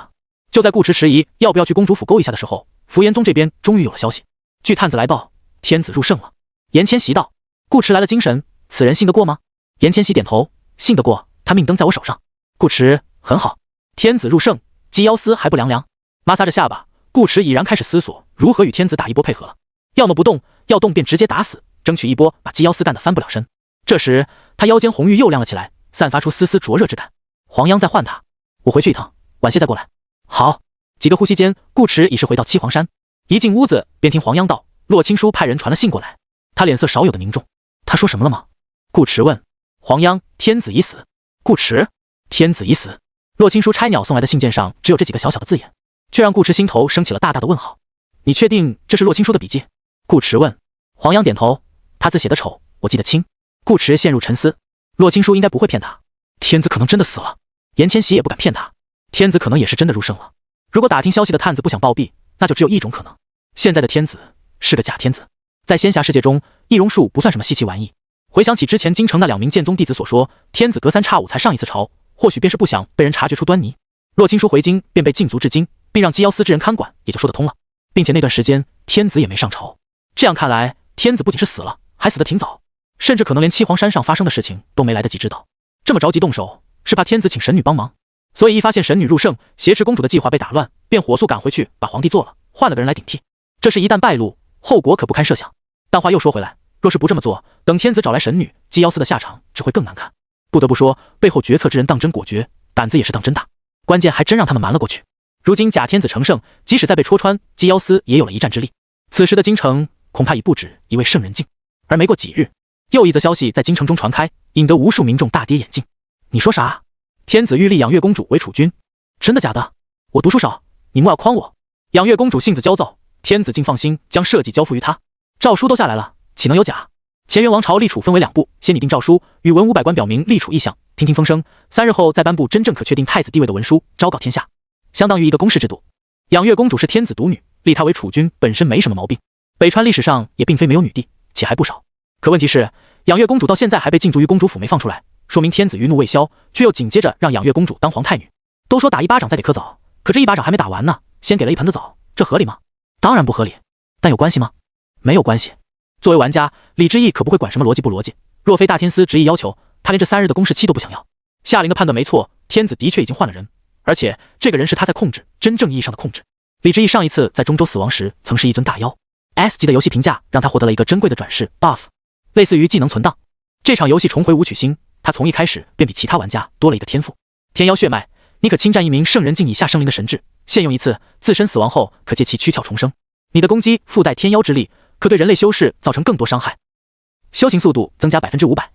就在顾驰迟疑要不要去公主府勾一下的时候，福岩宗这边终于有了消息。据探子来报，天子入圣了。严千玺道：“顾驰来了精神，此人信得过吗？”严千玺点头，信得过，他命登在我手上。顾驰，很好。天子入圣，基妖司还不凉凉？摩擦着下巴，顾驰已然开始思索如何与天子打一波配合了。要么不动，要动便直接打死，争取一波把基妖司干得翻不了身。这时他腰间红玉又亮了起来，散发出丝丝灼热之感。黄央在唤他，我回去一趟，晚些再过来。好。几个呼吸间，顾驰已是回到七皇山。一进屋子，便听黄央道：“洛青书派人传了信过来。”他脸色少有的凝重。他说什么了吗？顾驰问。黄央：天子已死。顾驰：天子已死。洛青书差鸟送来的信件上只有这几个小小的字眼，却让顾驰心头升起了大大的问号。你确定这是洛青书的笔记？顾驰问。黄央点头。他字写得丑，我记得清。顾驰陷入沉思。洛青书应该不会骗他，天子可能真的死了，严千玺也不敢骗他，天子可能也是真的入圣了。如果打听消息的探子不想暴毙，那就只有一种可能，现在的天子是个假天子。在仙侠世界中，易容术不算什么稀奇玩意。回想起之前京城那2名剑宗弟子所说，天子隔3差5才上一次朝，或许便是不想被人察觉出端倪。洛青书回京便被禁足至今，并让基妖司之人看管，也就说得通了。并且那段时间天子也没上朝，这样看来，天子不仅是死了，还死得挺早，甚至可能连七皇山上发生的事情都没来得及知道。这么着急动手，是怕天子请神女帮忙。所以一发现神女入圣，挟持公主的计划被打乱，便火速赶回去把皇帝做了，换了个人来顶替。这事一旦败露，后果可不堪设想。但话又说回来，若是不这么做，等天子找来神女，基妖司的下场只会更难看。不得不说，背后决策之人当真果决，胆子也是当真大，关键还真让他们瞒了过去。如今假天子成圣，即使再被戳穿，基妖司也有了一战之力。此时的京城恐怕已不止一位圣人境。而没过几日，又一则消息在京城中传开，引得无数民众大跌眼镜。你说啥？天子欲立养月公主为储君？真的假的？我读书少，你莫要诓我。养月公主性子焦躁，天子竟放心将社稷交付于她。诏书都下来了，岂能有假？乾元王朝立储分为2步，先拟定诏书，与文武百官表明立储意向，听听风声，3日后再颁布真正可确定太子地位的文书，昭告天下，相当于一个公示制度。养月公主是天子独女，立她为储君本身没什么毛病。北川历史上也并非没有女帝，且还不少。可问题是，养月公主到现在还被禁足于公主府没放出来，说明天子余怒未消，却又紧接着让养月公主当皇太女。都说打一巴掌再给颗枣，可这一巴掌还没打完呢，先给了一盆子枣，这合理吗？当然不合理。但有关系吗？没有关系。作为玩家，李之义可不会管什么逻辑不逻辑，若非大天司执意要求，他连这3日的公示期都不想要。夏琳的判断没错，天子的确已经换了人，而且这个人是他在控制，真正意义上的控制。李之义上一次在中州死亡时曾是一尊大妖， S 级的游戏评价让他获得了一个珍贵的转世 buff， 类似于技能存档。这场游戏重回武曲星，他从一开始便比其他玩家多了一个天赋。天妖血脉，你可侵占一名圣人境以下生灵的神智，现用一次，自身死亡后可借其躯壳重生。你的攻击附带天妖之力，可对人类修士造成更多伤害。修行速度增加 500%。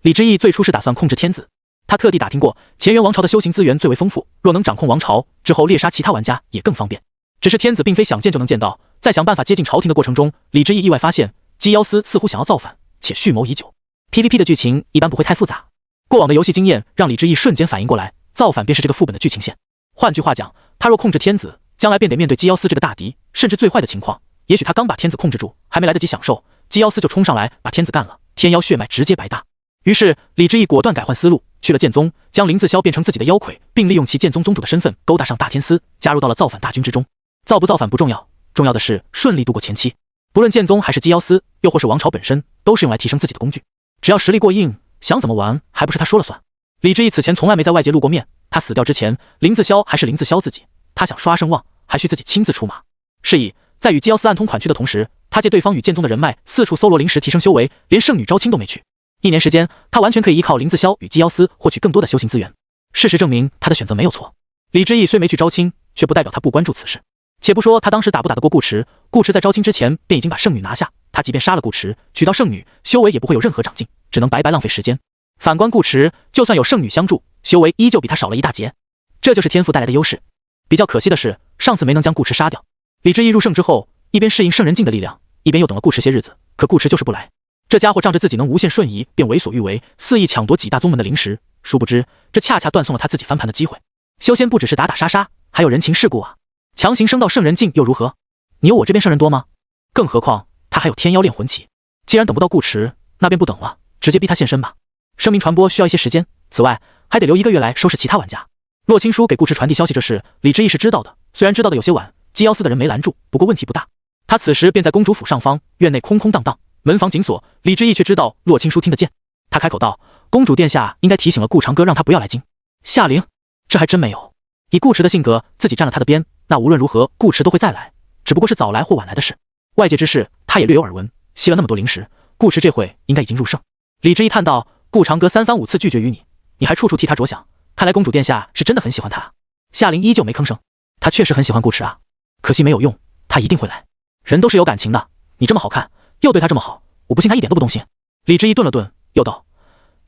李之义最初是打算控制天子，他特地打听过乾元王朝的修行资源最为丰富，若能掌控王朝，之后猎杀其他玩家也更方便。只是天子并非想见就能见到，在想办法接近朝廷的过程中，李之义意外发现基妖司似乎想要造反，且蓄谋已久。 PVP 的剧情一般不会太复杂，过往的游戏经验让李之义瞬间反应过来，造反便是这个副本的剧情线。换句话讲，他若控制天子，将来便得面对基妖司这个大敌，甚至最坏的情况，也许他刚把天子控制住，还没来得及享受，基妖司就冲上来把天子干了，天妖血脉直接白搭。于是李之义果断改换思路，去了剑宗，将林自霄变成自己的妖魁，并利用其剑宗宗主的身份勾搭上大天司，加入到了造反大军之中。造不造反不重要，重要的是顺利度过前期。不论剑宗还是基妖司，又或是王朝本身，都是用来提升自己的工具。只要实力过硬，想怎么玩还不是他说了算。李之义此前从来没在外界露过面，他死掉之前，林自霄还是林自霄自己，他想刷声望，还需自己亲自出马。是以在与基妖司暗通款曲的同时，他借对方与剑宗的人脉，四处搜罗灵石提升修为，连圣女招亲都没去。1年时间，他完全可以依靠林自霄与基妖司获取更多的修行资源。事实证明，他的选择没有错。李之义虽没去招亲，却不代表他不关注此事。且不说他当时打不打得过顾池，顾池在招亲之前便已经把圣女拿下，他即便杀了顾池，娶到圣女，修为也不会有任何长进，只能白白浪费时间。反观顾池，就算有圣女相助，修为依旧比他少了一大截，这就是天赋带来的优势。比较可惜的是，上次没能将顾池杀掉。李之义入圣之后，一边适应圣人境的力量，一边又等了顾池些日子，可顾池就是不来。这家伙仗着自己能无限瞬移，便为所欲为，肆意抢夺几大宗门的灵石，殊不知这恰恰断送了他自己翻盘的机会。修仙不只是打打杀杀，还有人情世故啊！强行升到圣人境又如何？你有我这边圣人多吗？更何况他还有天妖炼魂旗。既然等不到顾池，那便不等了，直接逼他现身吧。声名传播需要一些时间，此外还得留1个月来收拾其他玩家。洛青书给顾池传递消息这事，李之义是知道的，虽然知道的有些晚，基妖司的人没拦住，不过问题不大。他此时便在公主府上方，院内空空荡荡，门房紧锁，李之义却知道洛青书听得见。他开口道：“公主殿下应该提醒了顾长哥，让他不要来京。”夏灵，这还真没有。以顾池的性格，自己站了他的边，那无论如何顾池都会再来，只不过是早来或晚来的事。外界之事他也略有耳闻，吸了那么多灵石，顾池这会应该已经入圣。李之义叹道：“顾长哥3番5次拒绝于你，你还处处替他着想，看来公主殿下是真的很喜欢他啊。”夏灵依旧没吭声，他确实很喜欢顾池啊，可惜没有用，他一定会来。人都是有感情的，你这么好看，又对他这么好，我不信他一点都不动心。李之义顿了顿，又道：“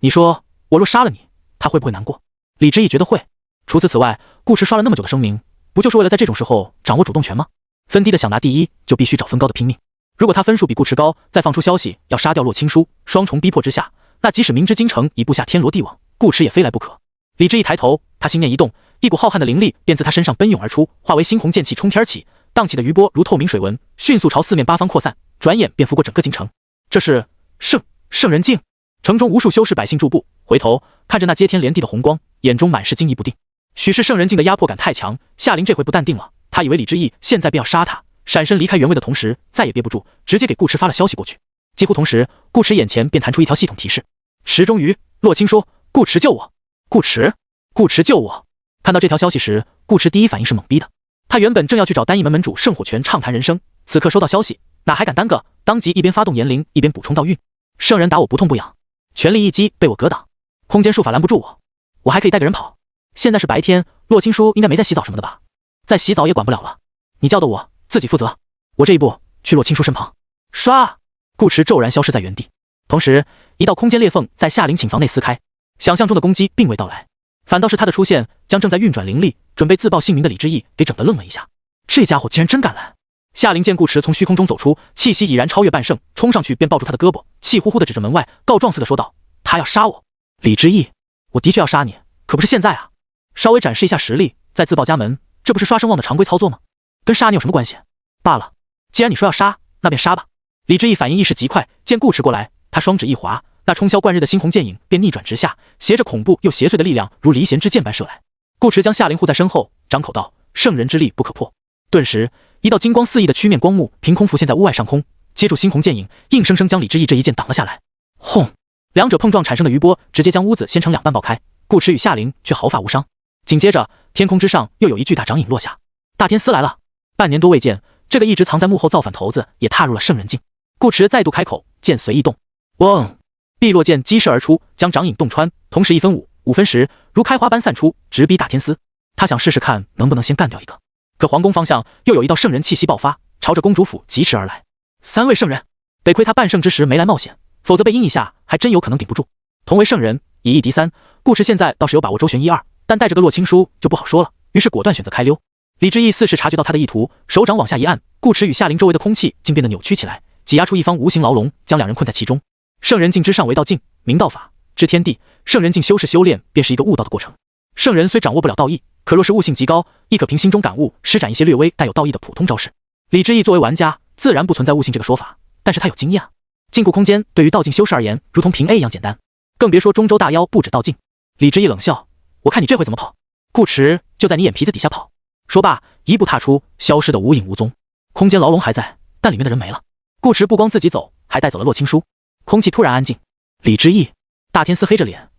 你说我若杀了你，他会不会难过？”李之义觉得会。除此此外，顾池刷了那么久的声名，不就是为了在这种时候掌握主动权吗？分低的想拿第一，就必须找分高的拼命。如果他分数比顾池高，再放出消息要杀掉洛青书，双重逼迫之下，那即使明知京城已布下天罗地网，顾池也非来不可。李之义抬头，他心念一动，一股浩瀚的灵力便自他身上奔涌而出，化为猩红剑气冲天起，荡起的余波如透明水纹，迅速朝四面八方扩散，转眼便拂过整个京城。这是圣人境。城中无数修士百姓驻步，回头看着那接天连地的红光，眼中满是惊疑不定。许是圣人境的压迫感太强，夏灵这回不淡定了。他以为李之义现在便要杀他，闪身离开原位的同时，再也憋不住，直接给顾池发了消息过去。几乎同时，顾池眼前便弹出一条系统提示：池中鱼，洛青说：“顾池救我！顾池救我！”看到这条消息时，顾池第一反应是懵逼的。他原本正要去找单翼门门主圣火泉畅谈人生，此刻收到消息，哪还敢耽搁，当即一边发动炎灵，一边补充道运。圣人打我不痛不痒，全力一击被我格挡，空间术法拦不住我，我还可以带个人跑。现在是白天，洛青书应该没在洗澡什么的吧？再洗澡也管不了了。你叫的我自己负责。我这一步去洛青书身旁，唰，顾池骤然消失在原地。同时，一道空间裂缝在夏琳寝房内撕开，想象中的攻击并未到来，反倒是他的出现将正在运转灵力、准备自爆姓名的李之毅给整得愣了一下。这家伙竟然真敢来！夏琳见顾驰从虚空中走出，气息已然超越半圣，冲上去便抱住他的胳膊，气呼呼地指着门外，告状似的说道：“他要杀我！李之毅，我的确要杀你，可不是现在啊！稍微展示一下实力，再自报家门，这不是刷声望的常规操作吗？跟杀你有什么关系？罢了，既然你说要杀，那便杀吧。”李之毅反应意识极快，见顾驰过来，他双指一划，那冲霄贯日的猩红剑影便逆转直下，携着恐怖又邪祟的力量如离弦之箭般射来。顾驰将夏琳护在身后，张口道：“圣人之力不可破。”顿时，一道金光四溢的曲面光幕凭空浮现在屋外上空，接住猩红剑影，硬生生将李之毅这一剑挡了下来。轰！两者碰撞产生的余波直接将屋子掀成两半爆开，顾驰与夏琳却毫发无伤。紧接着，天空之上又有一巨大掌影落下。大天司来了，半年多未见，这个一直藏在幕后造反头子也踏入了圣人境。顾驰再度开口，剑随意动，嗡！碧落剑激射而出，将掌影洞穿，同时1分5、5分10，如开花般散出，直逼大天司。他想试试看能不能先干掉一个，可皇宫方向又有一道圣人气息爆发，朝着公主府疾驰而来。3位圣人，得亏他半圣之时没来冒险，否则被阴一下还真有可能顶不住。同为圣人，以1敌3，顾驰现在倒是有把握周旋1、2，但带着个洛青书就不好说了，于是果断选择开溜。李之毅似是察觉到他的意图，手掌往下一按，顾驰与夏琳周围的空气竟变得扭曲起来，挤压出一方无形牢笼，将两人困在其中。圣人境之上为道境，明道法，知天地。圣人境修士修炼便是一个悟道的过程。圣人虽掌握不了道义，可若是悟性极高，亦可凭心中感悟施展一些略微带有道义的普通招式。李之毅作为玩家，自然不存在悟性这个说法，但是他有经验啊。禁锢空间对于道境修士而言，如同平 A 一样简单，更别说中州大妖不止道境。李之毅冷笑：“我看你这回怎么跑？顾驰就在你眼皮子底下跑。”说罢，一步踏出，消失得无影无踪。空间牢笼还在，但里面的人没了。顾驰不光自己走，还带走了洛青书。空气突然安静。李之毅，大天司黑着脸：“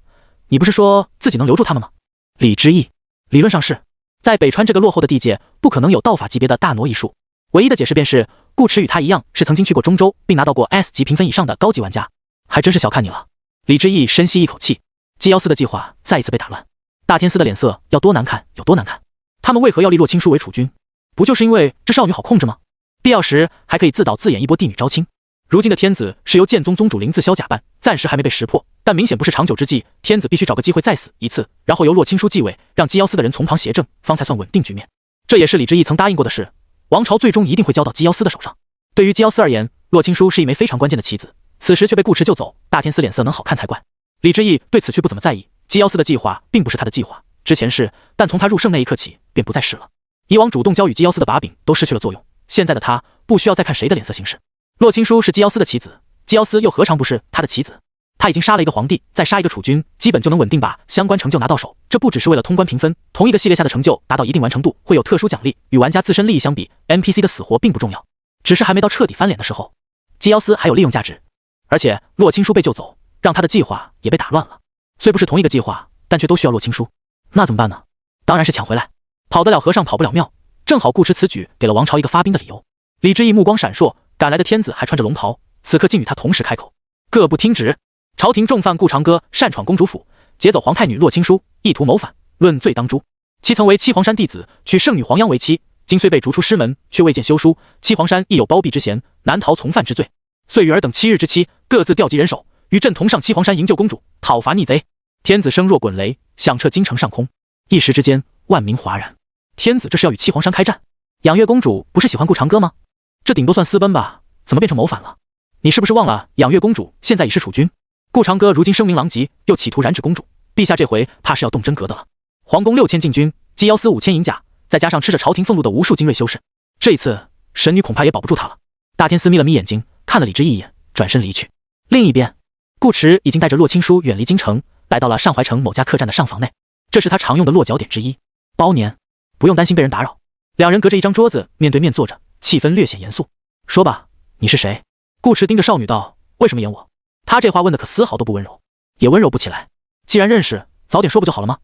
你不是说自己能留住他们吗？”李之毅：“理论上是，在北川这个落后的地界，不可能有道法级别的大挪移术。唯一的解释便是，顾驰与他一样，是曾经去过中州，并拿到过 S 级评分以上的高级玩家。还真是小看你了。”李之毅深吸一口气，纪妖司的计划再一次被打乱。大天司的脸色要多难看有多难看。他们为何要立洛青书为储君？不就是因为这少女好控制吗？必要时还可以自导自演一波帝女招亲。如今的天子是由剑宗宗主林自霄假扮，暂时还没被识破，但明显不是长久之计。天子必须找个机会再死一次，然后由洛青书继位，让纪妖司的人从旁协政，方才算稳定局面。这也是李之毅曾答应过的事，王朝最终一定会交到纪妖司的手上。对于纪妖司而言，洛青书是一枚非常关键的棋子，此时却被顾驰救走，大天司脸色能好看才怪。李之毅对此却不怎么在意，纪妖司的计划并不是他的计划，之前是，但从他入圣那一刻起便不再是了。以往主动交予纪妖司的把柄都失去了作用，现在的他不需要再看谁的脸色行事。洛青书是纪妖司的棋子，纪妖司又何尝不是他的棋子？他已经杀了一个皇帝，再杀一个储君，基本就能稳定把相关成就拿到手。这不只是为了通关评分，同一个系列下的成就达到一定完成度会有特殊奖励，与玩家自身利益相比 ，NPC 的死活并不重要，只是还没到彻底翻脸的时候。纪妖司还有利用价值，而且洛青书被救走，让他的计划也被打乱了。虽不是同一个计划，但却都需要洛青书，那怎么办呢？当然是抢回来。跑得了和尚跑不了庙，正好顾驰此举给了王朝一个发兵的理由。李之毅目光闪烁，赶来的天子还穿着龙袍，此刻竟与他同时开口：“各部听旨，朝廷重犯顾长歌擅闯公主府，劫走皇太女洛青书，意图谋反，论罪当诛。其曾为七皇山弟子，娶圣女黄央为妻，今虽被逐出师门，却未见休书，七皇山亦有包庇之嫌，难逃从犯之罪。遂与尔等7日之期，各自调集人手，与朕同上七皇山营救公主，讨伐逆贼。”天子声若滚雷，响彻京城上空，一时之间万民哗然。天子这是要与七皇山开战？养月公主不是喜欢顾长歌吗？这顶多算私奔吧，怎么变成谋反了？你是不是忘了养月公主现在已是储君？顾长歌如今声名狼藉，又企图染指公主，陛下这回怕是要动真格的了。皇宫6000禁军，纪妖司5000银甲，再加上吃着朝廷俸禄的无数精锐修士，这一次神女恐怕也保不住他了。大天司眯了眯眼睛，看了李之毅一眼，转身离去。另一边，顾驰已经带着洛青书远离京城，来到了上怀城某家客栈的上房内，这是他常用的落脚点之一。包年，不用担心被人打扰。两人隔着一张桌子面对面坐着，气氛略显严肃。说吧，你是谁？顾驰盯着少女道：“为什么演我？”他这话问的可丝毫都不温柔，也温柔不起来。既然认识，早点说不就好了吗？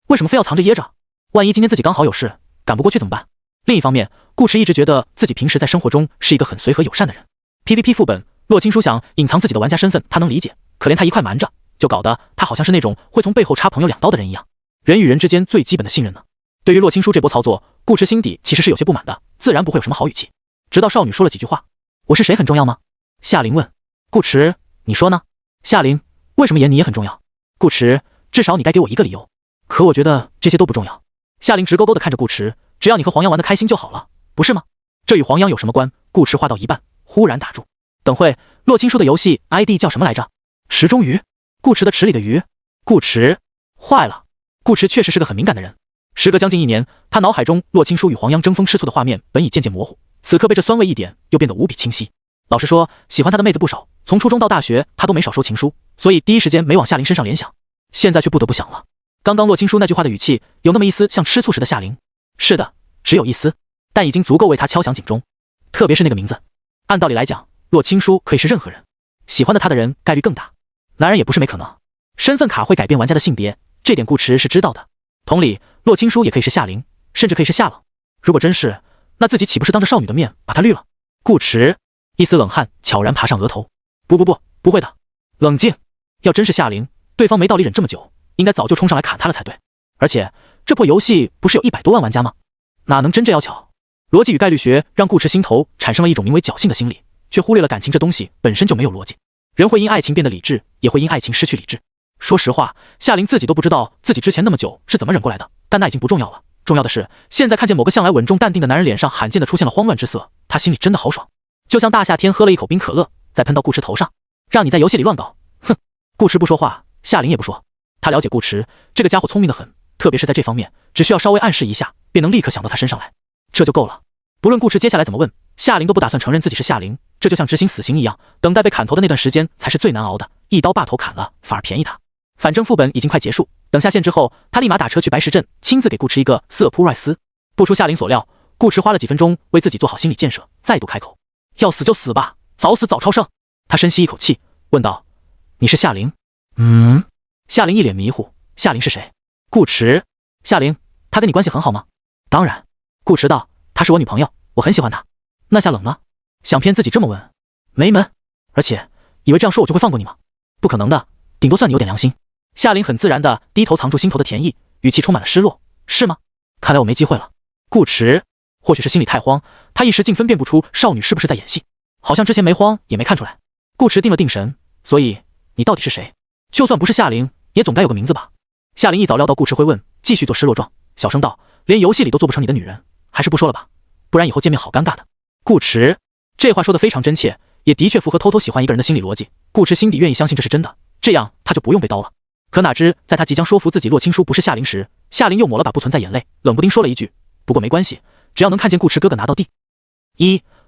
为什么非要藏着掖着？万一今天自己刚好有事，赶不过去怎么办？另一方面，顾驰一直觉得自己平时在生活中是一个很随和友善的人。PVP 副本，洛青书想隐藏自己的玩家身份，他能理解，可连他一块瞒着，就搞得他好像是那种会从背后插朋友2刀的人一样。人与人之间最基本的信任呢？对于洛青书这波操作，顾驰心底其实是有些不满的，自然不会有什么好语气。直到少女说了几句话：“我是谁很重要吗？”夏琳问：“顾驰，你说呢？”夏琳，为什么演你也很重要？顾迟，至少你该给我一个理由。可我觉得这些都不重要。夏琳直勾勾地看着顾迟，只要你和黄央玩得开心就好了，不是吗？这与黄央有什么关？顾迟话到一半，忽然打住。等会，洛青书的游戏 ID 叫什么来着？池中鱼。顾迟的池里的鱼。顾迟，坏了。顾迟确实是个很敏感的人。时隔将近1年，他脑海中洛青书与黄央争风吃醋的画面本已渐渐模糊，此刻被这酸味一点，又变得无比清晰。老实说，喜欢他的妹子不少，从初中到大学，他都没少收情书，所以第一时间没往夏琳身上联想。现在却不得不想了。刚刚洛青书那句话的语气，有那么一丝像吃醋时的夏琳。是的，只有一丝，但已经足够为他敲响警钟。特别是那个名字，按道理来讲，洛青书可以是任何人，喜欢的他的人概率更大。男人也不是没可能，身份卡会改变玩家的性别，这点顾迟是知道的。同理，洛青书也可以是夏琳，甚至可以是夏冷。如果真是，那自己岂不是当着少女的面把他绿了？顾迟一丝冷汗悄然爬上额头。不会的，冷静。要真是夏琳，对方没道理忍这么久，应该早就冲上来砍他了才对。而且这破游戏不是有100多万玩家吗？哪能真这要巧？逻辑与概率学让顾迟心头产生了一种名为侥幸的心理，却忽略了感情这东西本身就没有逻辑。人会因爱情变得理智，也会因爱情失去理智。说实话，夏琳自己都不知道自己之前那么久是怎么忍过来的，但那已经不重要了。重要的是，现在看见某个向来稳重淡定的男人脸上罕见的出现了慌乱之色，他心里真的好爽，就像大夏天喝了一口冰可乐，再喷到顾迟头上，让你在游戏里乱搞。哼！顾迟不说话，夏琳也不说。他了解顾迟这个家伙聪明得很，特别是在这方面，只需要稍微暗示一下，便能立刻想到他身上来，这就够了。不论顾迟接下来怎么问，夏琳都不打算承认自己是夏琳，这就像执行死刑一样，等待被砍头的那段时间才是最难熬的，一刀把头砍了反而便宜他。反正副本已经快结束，等下线之后，他立马打车去白石镇，亲自给顾迟一个瑟普瑞斯。不出夏琳所料，顾迟花了几分钟为自己做好心理建设，再度开口：“要死就死吧，早死早超生。”他深吸一口气，问道：“你是夏琳？”夏琳一脸迷糊：“夏琳是谁？”顾迟：“夏琳，她跟你关系很好吗？”“当然。”顾迟道：“她是我女朋友，我很喜欢她。”“那夏冷呢？”想骗自己这么问，没门！而且以为这样说我就会放过你吗？不可能的，顶多算你有点良心。夏琳很自然地低头藏住心头的甜意，语气充满了失落。是吗？看来我没机会了。顾迟或许是心里太慌，他一时竟分辨不出少女是不是在演戏，好像之前没慌也没看出来。顾迟定了定神，所以你到底是谁？就算不是夏琳，也总该有个名字吧？夏琳一早料到顾迟会问，继续做失落状，小声道：“连游戏里都做不成你的女人，还是不说了吧，不然以后见面好尴尬的。”顾迟这话说得非常真切，也的确符合偷偷喜欢一个人的心理逻辑。顾迟心底愿意相信这是真的，这样他就不用被刀了。可哪知，在他即将说服自己洛青书不是夏琳时，夏琳又抹了把不存在眼泪，冷不丁说了一句：“不过没关系，只要能看见顾迟哥哥拿到地，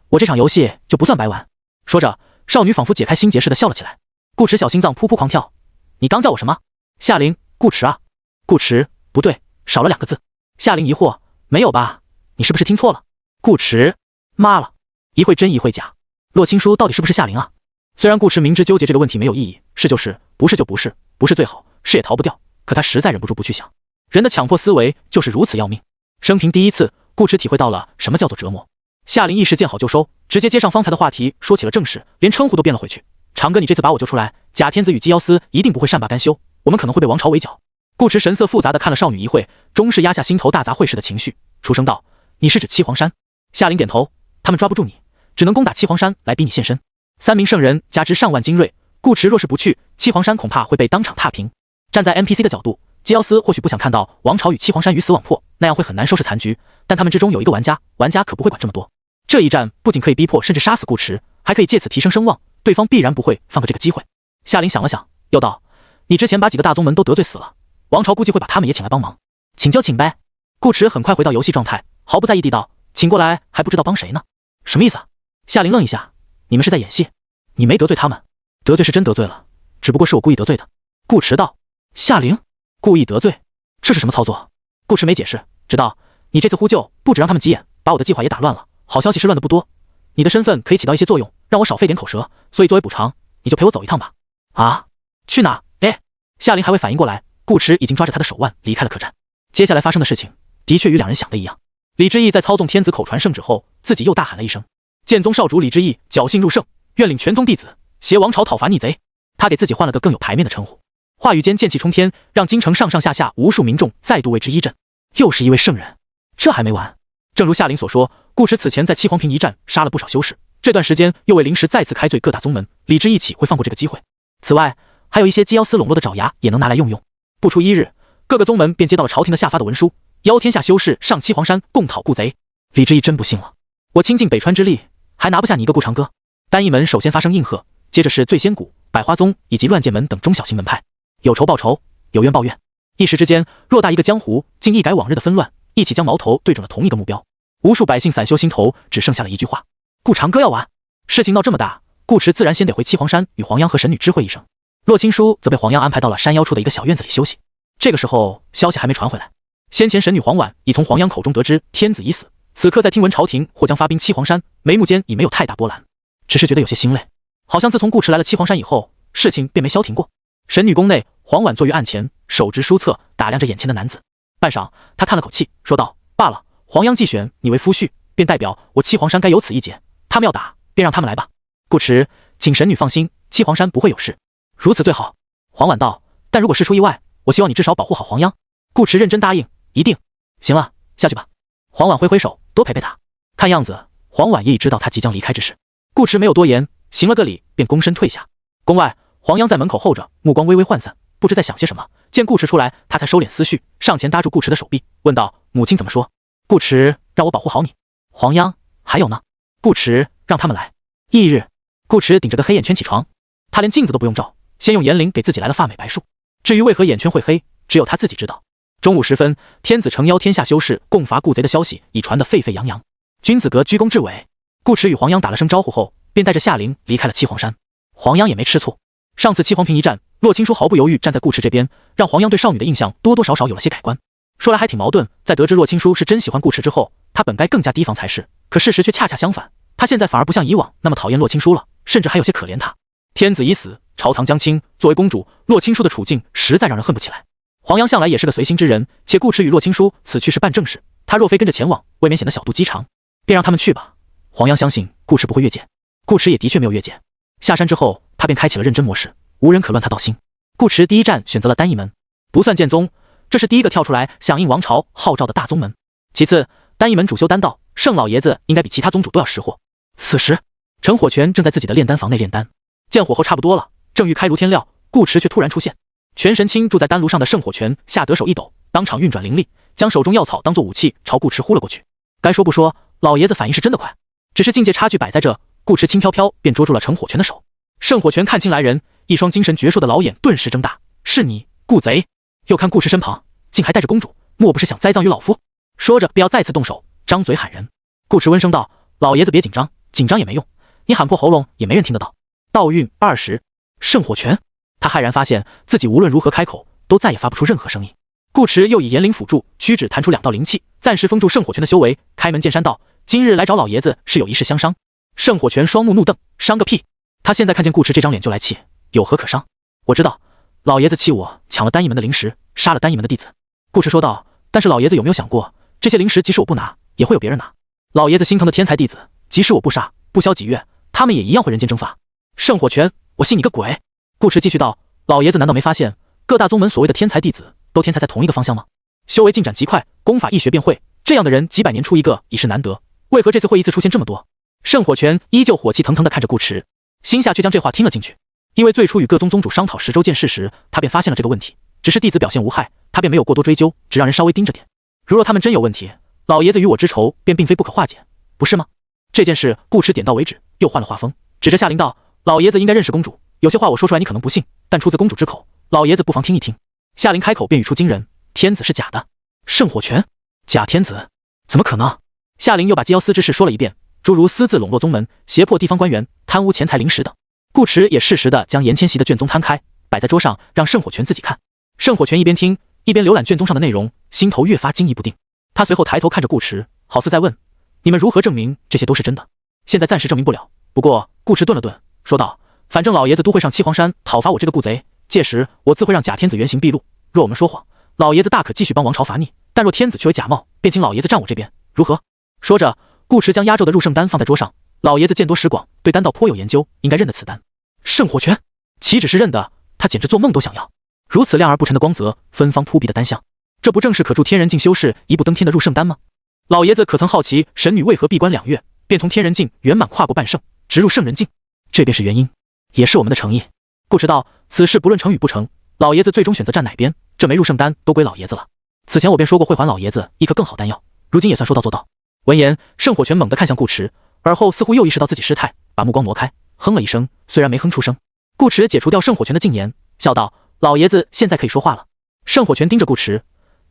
我这场游戏就不算白玩。”说着，少女仿佛解开心结似的笑了起来。顾迟小心脏噗噗狂跳：“你刚叫我什么？夏琳？顾迟啊？”顾迟不对，少了2个字。夏琳疑惑：“没有吧？你是不是听错了？”顾迟妈了，一会真一会假，洛青书到底是不是夏琳啊？虽然顾迟明知纠结这个问题没有意义，是就是，不是就不是，不是最好，是也逃不掉，可他实在忍不住不去想。人的强迫思维就是如此要命。生平第一次，顾迟体会到了什么叫做折磨。夏琳一时见好就收，直接接上方才的话题，说起了正事，连称呼都变了回去。长哥，你这次把我救出来，假天子与姬瑶丝一定不会善罢甘休，我们可能会被王朝围剿。顾迟神色复杂地看了少女一会，终是压下心头大杂烩似的情绪，出声道：“你是指七皇山？”夏琳点头，他们抓不住你，只能攻打七皇山来逼你现身。3名圣人加之上万精锐，顾迟若是不去，七皇山恐怕会被当场踏平。站在 NPC 的角度，姬瑶丝或许不想看到王朝与七皇山鱼死网破，那样会很难收拾残局，但他们之中有一个玩家可不会管这么多。这一战不仅可以逼迫甚至杀死顾迟，还可以借此提升声望，对方必然不会放过这个机会。夏琳想了想，又道：“你之前把几个大宗门都得罪死了，王朝估计会把他们也请来帮忙，请就请呗。”顾迟很快回到游戏状态，毫不在意地道：“请过来还不知道帮谁呢？什么意思啊？”夏琳愣一下：“你们是在演戏？你没得罪他们，得罪是真得罪了，只不过是我故意得罪的。”顾迟道：“夏琳故意得罪，这是什么操作？”顾迟没解释，只道：“你这次呼救不止让他们急眼，把我的计划也打乱了。好消息是乱的不多，你的身份可以起到一些作用，让我少费点口舌，所以作为补偿，你就陪我走一趟吧。”啊？去哪？哎！夏琳还未反应过来，顾迟已经抓着他的手腕离开了客栈。接下来发生的事情的确与两人想的一样。李之义在操纵天子口传圣旨后，自己又大喊了一声：“剑宗少主李之义侥幸入圣，愿领全宗弟子携王朝讨伐逆贼。”他给自己换了个更有排面的称呼。话语间剑气冲天，让京城上上下下无数民众再度为之一振。又是一位圣人，这还没完。正如夏琳所说，顾迟此前在七皇坪一战杀了不少修士，这段时间又为临时再次开罪各大宗门，李之义岂会放过这个机会？此外，还有一些鸡妖司笼络的爪牙也能拿来用。不出1日，各个宗门便接到了朝廷的下发的文书，邀天下修士上七皇山共讨顾贼。李之义真不幸了，我倾尽北川之力，还拿不下你一个顾长歌。单一门首先发声应和，接着是醉仙谷、百花宗以及乱剑门等中小型门派，有仇报仇，有怨报怨。一时之间，偌大一个江湖，竟一改往日的纷乱，一起将矛头对准了同一个目标。无数百姓散修心头，只剩下了一句话：顾长歌要完。事情闹这么大，顾池自然先得回七皇山与黄央和神女知会一声。洛青书则被黄央安排到了山腰处的一个小院子里休息。这个时候，消息还没传回来。先前神女黄婉已从黄央口中得知天子已死，此刻在听闻朝廷或将发兵七皇山，眉目间已没有太大波澜，只是觉得有些心累，好像自从顾池来了七皇山以后，事情便没消停过。神女宫内，黄婉坐于案前，手执书册，打量着眼前的男子。半晌，他叹了口气，说道：罢了，黄央既选你为夫婿，便代表我七皇山该有此一劫。他们要打，便让他们来吧。顾池，请神女放心，七皇山不会有事。如此最好。黄婉道：但如果事出意外，我希望你至少保护好黄央。顾池认真答应：一定。行了，下去吧。黄婉挥挥手，多陪陪他。看样子，黄婉也已知道他即将离开之事。顾池没有多言，行了个礼，便躬身退下。宫外，黄央在门口候着，目光微微涣散，不知在想些什么。见顾池出来，他才收敛思绪，上前搭住顾池的手臂，问道：母亲怎么说？顾池让我保护好你。黄央，还有呢？顾池让他们来。翌日，顾池顶着个黑眼圈起床，他连镜子都不用照，先用颜灵给自己来了发美白术。至于为何眼圈会黑，只有他自己知道。中午时分，天子诚邀天下修士共伐顾贼的消息已传得沸沸扬扬。君子阁居功至伟。顾池与黄央打了声招呼后，便带着夏灵离开了七皇山。黄央也没吃醋，上次七皇坪一战，洛青书毫不犹豫站在顾池这边，让黄央对少女的印象多多少少有了些改观。说来还挺矛盾，在得知洛青书是真喜欢顾池之后，他本该更加提防才是，可事实却恰恰相反，他现在反而不像以往那么讨厌洛青书了，甚至还有些可怜他。天子已死，朝堂将倾，作为公主，洛青书的处境实在让人恨不起来。黄央向来也是个随心之人，且顾池与洛青书此去是办正事，他若非跟着前往，未免显得小肚鸡肠，便让他们去吧。黄央相信顾池不会越界，顾池也的确没有越界。下山之后，他便开启了认真模式，无人可乱他道心。顾池第一站选择了单一门，不算剑宗，这是第一个跳出来响应王朝号召的大宗门。其次，单一门主修丹道，盛老爷子应该比其他宗主都要识货。此时，陈火拳正在自己的炼丹房内炼丹，见火候差不多了，正欲开炉添料，顾池却突然出现。全神倾注在丹炉上的盛火拳下得手一抖，当场运转灵力，将手中药草当作武器朝顾池呼了过去。该说不说，老爷子反应是真的快，只是境界差距摆在这，顾池轻飘飘便捉住了陈火拳的手。盛火拳看清来人，一双精神矍铄的老眼顿时睁大：是你，顾贼！又看顾池身旁竟还带着公主，莫不是想栽赃于老夫？说着便要再次动手，张嘴喊人。顾池温声道：老爷子别紧张，紧张也没用，你喊破喉咙也没人听得到。道运20，盛火拳。他骇然发现自己无论如何开口，都再也发不出任何声音。顾池又以炎灵辅助，屈指弹出2道灵气，暂时封住盛火拳的修为，开门见山道：今日来找老爷子是有一事相商。盛火拳双目怒瞪：伤个屁！他现在看见顾池这张脸就来气，有何可伤？我知道，老爷子气我抢了单一门的灵石，杀了单一门的弟子。顾池说道：但是老爷子有没有想过，这些灵石即使我不拿，也会有别人拿。老爷子心疼的天才弟子，即使我不杀，不消几月，他们也一样会人间蒸发。盛火拳，我信你个鬼！顾池继续道：老爷子难道没发现，各大宗门所谓的天才弟子都天才在同一个方向吗？修为进展极快，功法一学便会，这样的人几百年出一个已是难得，为何这次会一次出现这么多？盛火拳依旧火气腾腾地看着顾池，心下却将这话听了进去。因为最初与各宗宗主商讨10州剑事时，他便发现了这个问题，只是弟子表现无害，他便没有过多追究，只让人稍微盯着点。如若他们真有问题，老爷子与我之仇便并非不可化解，不是吗？这件事顾池点到为止，又换了话锋，指着夏灵道：老爷子应该认识公主，有些话我说出来你可能不信，但出自公主之口，老爷子不妨听一听。夏灵开口便语出惊人：天子是假的。盛火拳，假天子？怎么可能？夏灵又把鸡妖司之事说了一遍，诸如私自笼络宗门，胁迫地方官员，贪污钱财灵石等。顾池也适时地将严千玺的卷宗摊开，摆在桌上，让盛火拳自己看。盛火拳一边听，一边浏览卷宗上的内容，心头越发惊疑不定。他随后抬头看着顾池，好似在问：你们如何证明这些都是真的？现在暂时证明不了，不过顾池顿了顿，说道：反正老爷子都会上七皇山讨伐我这个顾贼，届时我自会让假天子原形毕露。若我们说谎，老爷子大可继续帮王朝伐逆，但若天子却为假冒，便请老爷子站我这边，如何？说着，顾池将压轴的入圣丹放在桌上。老爷子见多识广，对丹道颇有研究，应该认得此丹。盛火拳，岂止是认得，他简直做梦都想要。如此亮而不沉的光泽，芬芳扑鼻的丹香，这不正是可助天人境修士一步登天的入圣丹吗？老爷子可曾好奇神女为何闭关2月，便从天人境圆满跨过半圣，直入圣人境？这便是原因，也是我们的诚意。顾驰道：“此事不论成与不成，老爷子最终选择站哪边，这枚入圣丹都归老爷子了。此前我便说过会还老爷子一颗更好丹药，如今也算说到做到。”闻言，圣火拳猛地看向顾驰，而后似乎又意识到自己失态，把目光挪开，哼了一声，虽然没哼出声。顾驰解除掉圣火拳的禁言，笑道：“老爷子现在可以说话了。”圣火拳盯着顾驰：“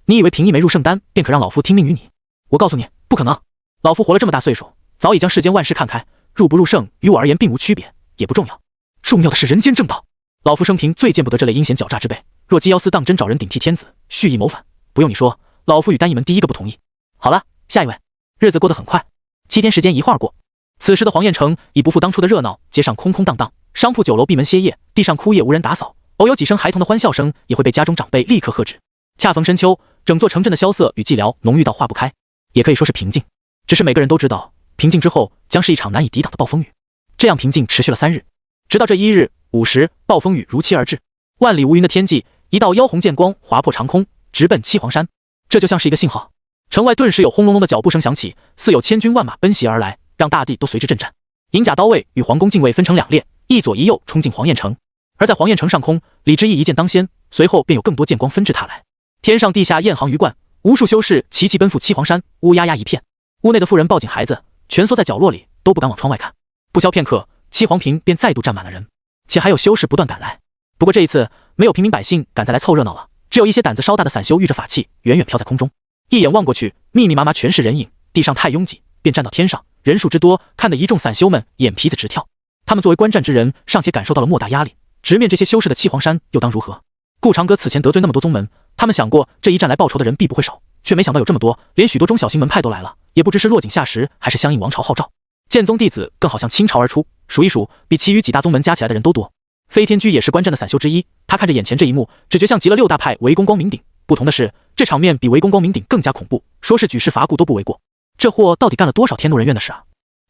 你以为凭一枚入圣丹便可让老夫听命于你？我告诉你，不可能。老夫活了这么大岁数，早已将世间万事看开，入不入圣于我而言并无区别，也不重要。重要的是人间正道。老夫生平最见不得这类阴险狡诈之辈，若鸡妖司当真找人顶替天子，蓄意谋反，不用你说，老夫与丹翼门第一个不同意。好了，下一位。”日子过得很快，7天时间一晃而过。此时的黄燕城已不复当初的热闹，街上空空荡荡，商铺酒楼闭门歇业，地上枯叶无人打扫，偶有几声孩童的欢笑声，也会被家中长辈立刻喝止。恰逢深秋，整座城镇的萧瑟与寂寥浓郁到化不开，也可以说是平静。只是每个人都知道，平静之后将是一场难以抵挡的暴风雨。这样平静持续了3日，直到这1日午时，暴风雨如期而至。万里无云的天际，一道妖红剑光划破长空，直奔七皇山。这就像是一个信号。城外顿时有轰隆隆的脚步声响起，似有千军万马奔袭而来，让大地都随之震颤。银甲刀卫与皇宫禁卫分成2列，一左一右冲进黄燕城。而在黄燕城上空，李之义一剑当先，随后便有更多剑光纷至沓来。天上地下雁行鱼贯，无数修士齐齐奔赴七皇山，乌压压一片。屋内的妇人抱紧孩子，蜷缩在角落里，都不敢往窗外看。不消片刻，七皇坪便再度站满了人，且还有修士不断赶来。不过这一次，没有平民百姓敢再来凑热闹了，只有一些胆子稍大的散修御着法器，远远飘在空中。一眼望过去，密密麻麻全是人影，地上太拥挤，便站到天上，人数之多，看得一众散修们眼皮子直跳。他们作为观战之人，尚且感受到了莫大压力，直面这些修士的七皇山又当如何？顾长歌此前得罪那么多宗门，他们想过这一战来报仇的人必不会少，却没想到有这么多，连许多中小型门派都来了，也不知是落井下石，还是相应王朝号召。剑宗弟子更好像倾巢而出，数一数，比其余几大宗门加起来的人都多。飞天居也是观战的散修之一，他看着眼前这一幕，只觉像极了6大派围攻光明顶。不同的是，这场面比围攻光明顶更加恐怖，说是举世伐顾都不为过。这货到底干了多少天怒人怨的事啊？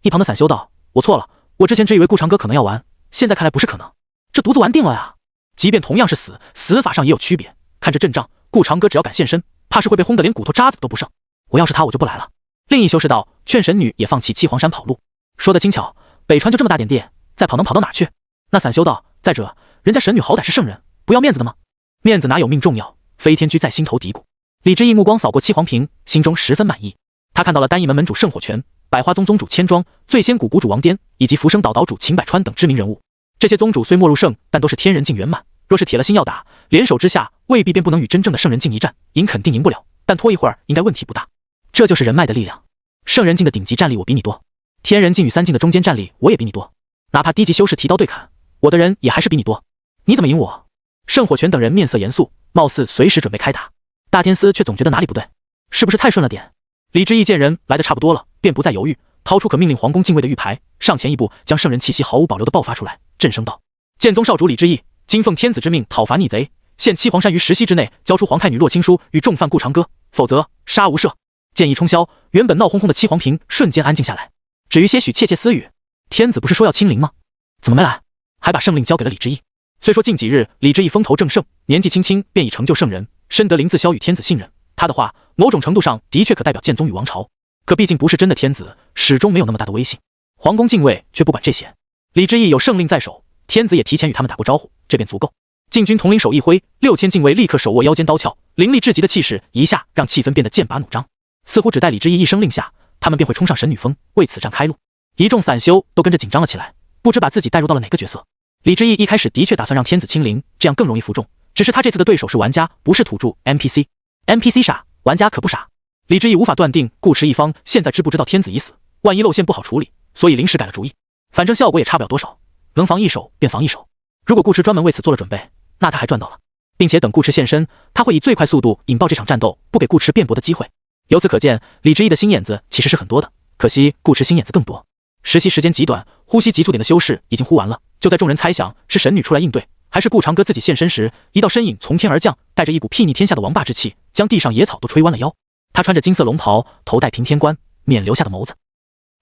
一旁的散修道：“我错了，我之前只以为顾长歌可能要完，现在看来不是可能，这犊子玩定了呀！即便同样是死，死法上也有区别。看这阵仗，顾长歌只要敢现身，怕是会被轰得连骨头渣子都不剩。我要是他，我就不来了。”另一修士道：“劝神女也放弃七皇山跑路。”说得轻巧，北川就这么大点地，再跑能跑到哪去？那散修道：“再者，人家神女好歹是圣人，不要面子的吗？面子哪有命重要？”飞天居在心头嘀咕。李之义目光扫过七皇坪，心中十分满意。他看到了单翼门门主圣火拳、百花宗宗主千庄、醉仙谷谷主王颠以及浮生岛岛主秦百川等知名人物。这些宗主虽没入圣，但都是天人境圆满，若是铁了心要打，联手之下，未必便不能与真正的圣人境一战。赢肯定赢不了，但拖一会儿应该问题不大。这就是人脉的力量。圣人境的顶级战力我比你多，天人境与3境的中间战力我也比你多，哪怕低级修士提刀对砍，我的人也还是比你多。你怎么赢我？圣火拳等人面色严肃，貌似随时准备开打。大天司却总觉得哪里不对，是不是太顺了点？李之义见人来得差不多了，便不再犹豫，掏出可命令皇宫禁卫的玉牌，上前一步，将圣人气息毫无保留地爆发出来，震声道：“剑宗少主李之义，今奉天子之命讨伐逆贼，限七皇山于10夕之内交出皇太女洛青书与重犯顾长歌，否则杀无赦。”剑一冲霄，原本闹哄哄的七皇坪瞬间安静下来。至于些许窃窃私语，天子不是说要亲临吗？怎么没来？还把圣令交给了李之义。虽说近几日李之义风头正盛，年纪轻轻便已成就圣人，深得林自霄与天子信任，他的话某种程度上的确可代表剑宗与王朝，可毕竟不是真的天子，始终没有那么大的威信。皇宫禁卫却不管这些，李之义有圣令在手，天子也提前与他们打过招呼，这便足够。禁军统领手一挥，6000禁卫立刻手握腰间刀鞘，凌厉至极的气势一下让气氛变得剑拔弩张，似乎只待李之义一声令下，他们便会冲上神女峰，为此战开路。一众散修都跟着紧张了起来，不知把自己带入到了哪个角色。李之义一开始的确打算让天子亲临，这样更容易服众，只是他这次的对手是玩家，不是土著 NPC。NPC 傻，玩家可不傻。李之义无法断定顾持一方现在知不知道天子已死，万一露馅不好处理，所以临时改了主意。反正效果也差不了多少，能防一手便防一手。如果顾持专门为此做了准备，那他还赚到了，并且等顾持现身，他会以最快速度引爆这场战斗，不给顾持辩驳的机会。由此可见，李之义的心眼子其实是很多的，可惜顾持心眼子更多。实习时间极短，呼吸急促点的修士已经呼完了。就在众人猜想是神女出来应对，还是顾长歌自己现身时，一道身影从天而降，带着一股睥睨天下的王霸之气，将地上野草都吹弯了腰。他穿着金色龙袍，头戴平天冠，面留下的眸子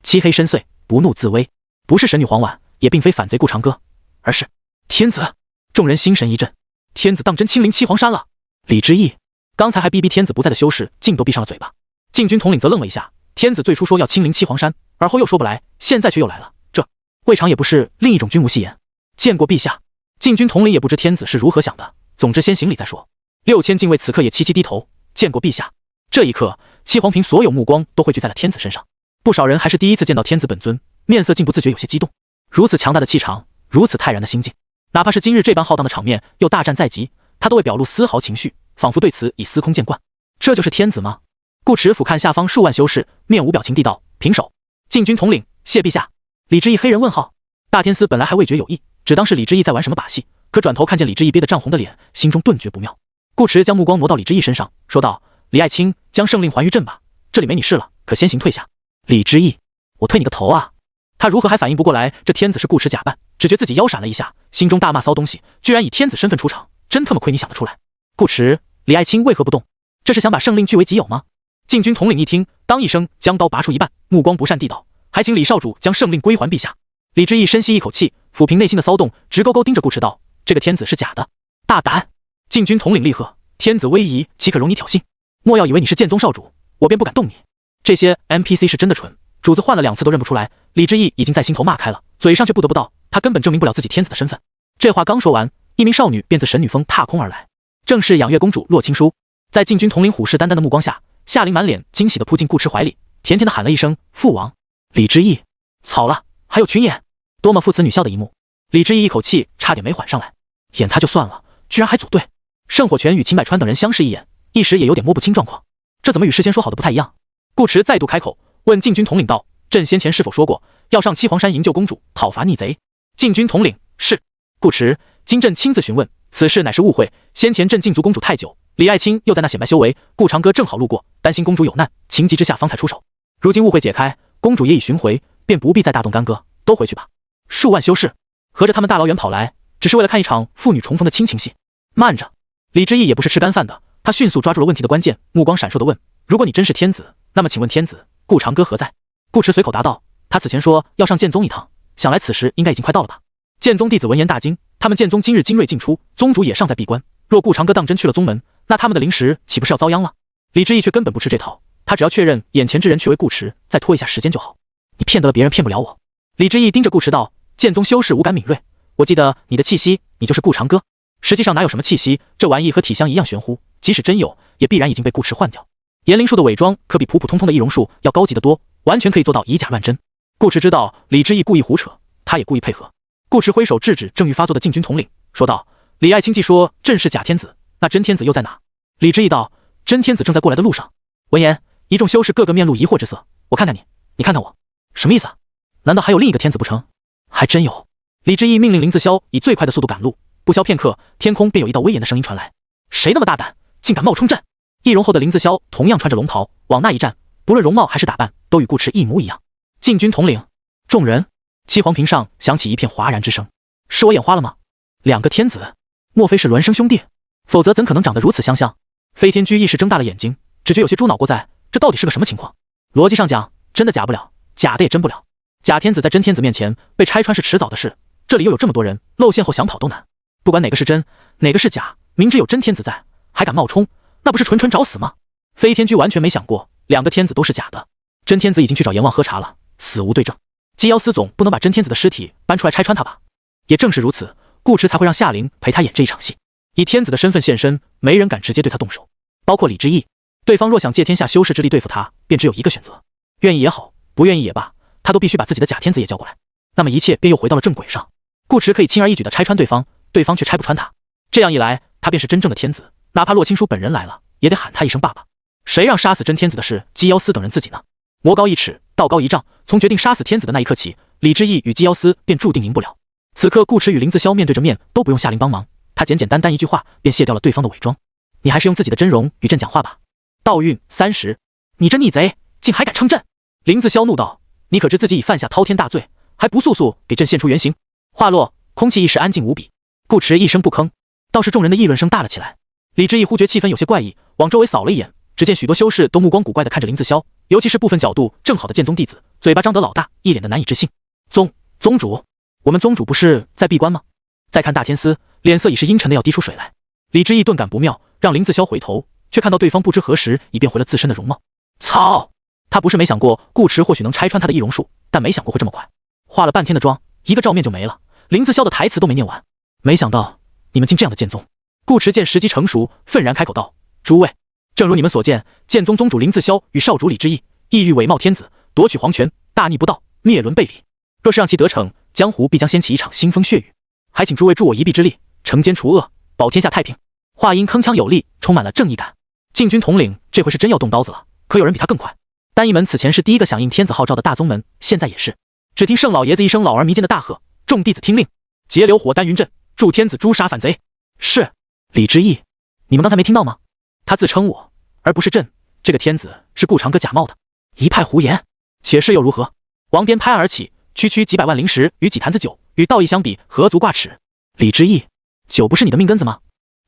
漆黑深邃，不怒自威，不是神女黄婉，也并非反贼顾长歌，而是天子。众人心神一震，天子当真亲临七皇山了？李之义刚才还逼天子不在的修士竟都闭上了嘴巴。禁军统领则愣了一下，天子最初说要亲临七皇山，而后又说不来，现在却又来了，这未尝也不是另一种君无戏言。见过陛下。禁军统领也不知天子是如何想的，总之先行礼再说。6000禁卫此刻也齐齐低头，见过陛下。这一刻，七皇屏所有目光都汇聚在了天子身上，不少人还是第一次见到天子本尊，面色竟不自觉有些激动。如此强大的气场，如此泰然的心境，哪怕是今日这般浩荡的场面，又大战在即，他都未表露丝毫情绪，仿佛对此已司空见惯。这就是天子吗？顾驰俯瞰下方数万修士，面无表情地道：“平手。”禁军统领，谢陛下。李之义黑人问号。大天司本来还未觉有意，只当是李之义在玩什么把戏，可转头看见李之义憋得涨红的脸，心中顿觉不妙。顾驰将目光挪到李之义身上，说道：“李爱卿，将圣令还于朕吧，这里没你事了，可先行退下。”李之义，我退你个头啊！他如何还反应不过来，这天子是顾驰假扮，只觉自己腰闪了一下，心中大骂：骚东西，居然以天子身份出场，真他妈亏你想得出来！顾驰，李爱卿为何不动？这是想把圣令据为己有吗？禁军统领一听，当一声将刀拔出一半，目光不善地道：“还请李少主将圣令归还陛下。”李之义深吸一口气，抚平内心的骚动，直勾勾盯着顾驰道：“这个天子是假的，大胆！”禁军统领厉喝：“天子威仪，岂可容你挑衅？莫要以为你是剑宗少主，我便不敢动你。”这些 NPC 是真的蠢，主子换了2次都认不出来。李之义已经在心头骂开了，嘴上却不得不道：“他根本证明不了自己天子的身份。”这话刚说完，一名少女便自神女峰踏空而来，正是养月公主洛青书。在禁军统领虎视眈眈的目光下，夏琳满脸惊喜地扑进顾驰怀里，甜甜地喊了一声：“父王！”李之义，草了，还有群演，多么父慈女孝的一幕！李之义一口气差点没缓上来，演他就算了，居然还组队。盛火泉与秦百川等人相视一眼，一时也有点摸不清状况，这怎么与事先说好的不太一样？顾驰再度开口问禁军统领道：“朕先前是否说过要上七皇山营救公主，讨伐逆贼？”禁军统领：“是。”顾驰：“今朕亲自询问，此事乃是误会。先前朕禁足公主太久，李爱卿又在那显摆修为，顾长歌正好路过，担心公主有难，情急之下方才出手。如今误会解开，公主也已寻回，便不必再大动干戈，都回去吧。”数万修士合着他们大老远跑来，只是为了看一场父女重逢的亲情戏。慢着，李之义也不是吃干饭的，他迅速抓住了问题的关键，目光闪烁地问：“如果你真是天子，那么请问天子，顾长歌何在？”顾驰随口答道：“他此前说要上剑宗一趟，想来此时应该已经快到了吧。”剑宗弟子闻言大惊，他们剑宗今日精锐尽出，宗主也尚在闭关，若顾长歌当真去了宗门，那他们的灵石岂不是要遭殃了？李之义却根本不吃这套，他只要确认眼前之人确为顾驰，再拖一下时间就好。你骗得了别人，骗不了我。李之义盯着顾驰道：“剑宗修士五感敏锐，我记得你的气息，你就是顾长歌。实际上哪有什么气息，这玩意和体香一样玄乎，即使真有，也必然已经被顾驰换掉。炎灵术的伪装可比普普通通的易容术要高级得多，完全可以做到以假乱真。”顾驰知道李之义故意胡扯，他也故意配合。顾驰挥手制止正欲发作的禁军统领，说道：“李爱卿既说朕是假天子，那真天子又在哪？”李之义道：“真天子正在过来的路上。”闻言，一众修士个个面露疑惑之色。我看看你，你看看我，什么意思啊？难道还有另一个天子不成？还真有。李之义命令林自霄以最快的速度赶路，不消片刻，天空便有一道威严的声音传来：“谁那么大胆，竟敢冒充朕？”易容后的林自霄同样穿着龙袍，往那一站，不论容貌还是打扮，都与顾驰一模一样。禁军统领，众人，七皇屏上响起一片哗然之声。是我眼花了吗？2个天子，莫非是孪生兄弟？否则怎可能长得如此相像？飞天居一时睁大了眼睛，只觉有些猪脑过在，这到底是个什么情况？逻辑上讲，真的假不了，假的也真不了。假天子在真天子面前被拆穿是迟早的事，这里又有这么多人，露馅后想跑都难。不管哪个是真，哪个是假，明知有真天子在，还敢冒充，那不是纯纯找死吗？飞天居完全没想过2个天子都是假的，真天子已经去找阎王喝茶了，死无对证。鸡妖司总不能把真天子的尸体搬出来拆穿他吧？也正是如此，顾驰才会让夏琳陪他演这一场戏。以天子的身份现身，没人敢直接对他动手，包括李之义。对方若想借天下修士之力对付他，便只有一个选择，愿意也好，不愿意也罢，他都必须把自己的假天子也叫过来。那么一切便又回到了正轨上。顾驰可以轻而易举地拆穿对方，对方却拆不穿他。这样一来，他便是真正的天子，哪怕洛青书本人来了，也得喊他一声爸爸。谁让杀死真天子的是鸡妖司等人自己呢？魔高一尺，道高一丈，从决定杀死天子的那一刻起，李之义与鸡妖司便注定赢不了。此刻顾驰与林自霄面对着面，都不用夏琳帮忙，他简简单单一句话便卸掉了对方的伪装。你还是用自己的真容与朕讲话吧。道运30，你这逆贼，竟还敢称朕！林自霄怒道：“你可知自己已犯下滔天大罪，还不速速给朕现出原形？”话落，空气一时安静无比。顾驰一声不吭，倒是众人的议论声大了起来。李之义忽觉气氛有些怪异，往周围扫了一眼，只见许多修士都目光古怪地看着林自霄，尤其是部分角度正好的剑宗弟子，嘴巴张得老大，一脸的难以置信。宗主，我们宗主不是在闭关吗？再看大天司，脸色已是阴沉的要滴出水来。李之义顿感不妙，让林自霄回头，却看到对方不知何时已变回了自身的容貌。操！他不是没想过顾驰或许能拆穿他的易容术，但没想过会这么快。化了半天的妆，一个照面就没了。林自霄的台词都没念完，没想到你们竟这样的剑宗。顾驰见时机成熟，愤然开口道：“诸位，正如你们所见，剑宗宗主林自霄与少主李之义意欲伪冒天子，夺取皇权，大逆不道，灭伦背礼。若是让其得逞，江湖必将掀起一场腥风血雨。还请诸位助我一臂之力，惩奸除恶，保天下太平。”话音铿锵有力，充满了正义感。禁军统领这回是真要动刀子了，可有人比他更快。单一门此前是第一个响应天子号召的大宗门，现在也是。只听盛老爷子一声老而弥坚的大喝：“众弟子听令，截流火丹云阵，助天子诛杀反贼。”是。李之义，你们刚才没听到吗？他自称我，而不是朕。这个天子是顾长歌假冒的，一派胡言。且是又如何？王颠拍案而起，区几百万灵石与几坛子酒，与道义相比，何足挂齿？李之义，酒不是你的命根子吗？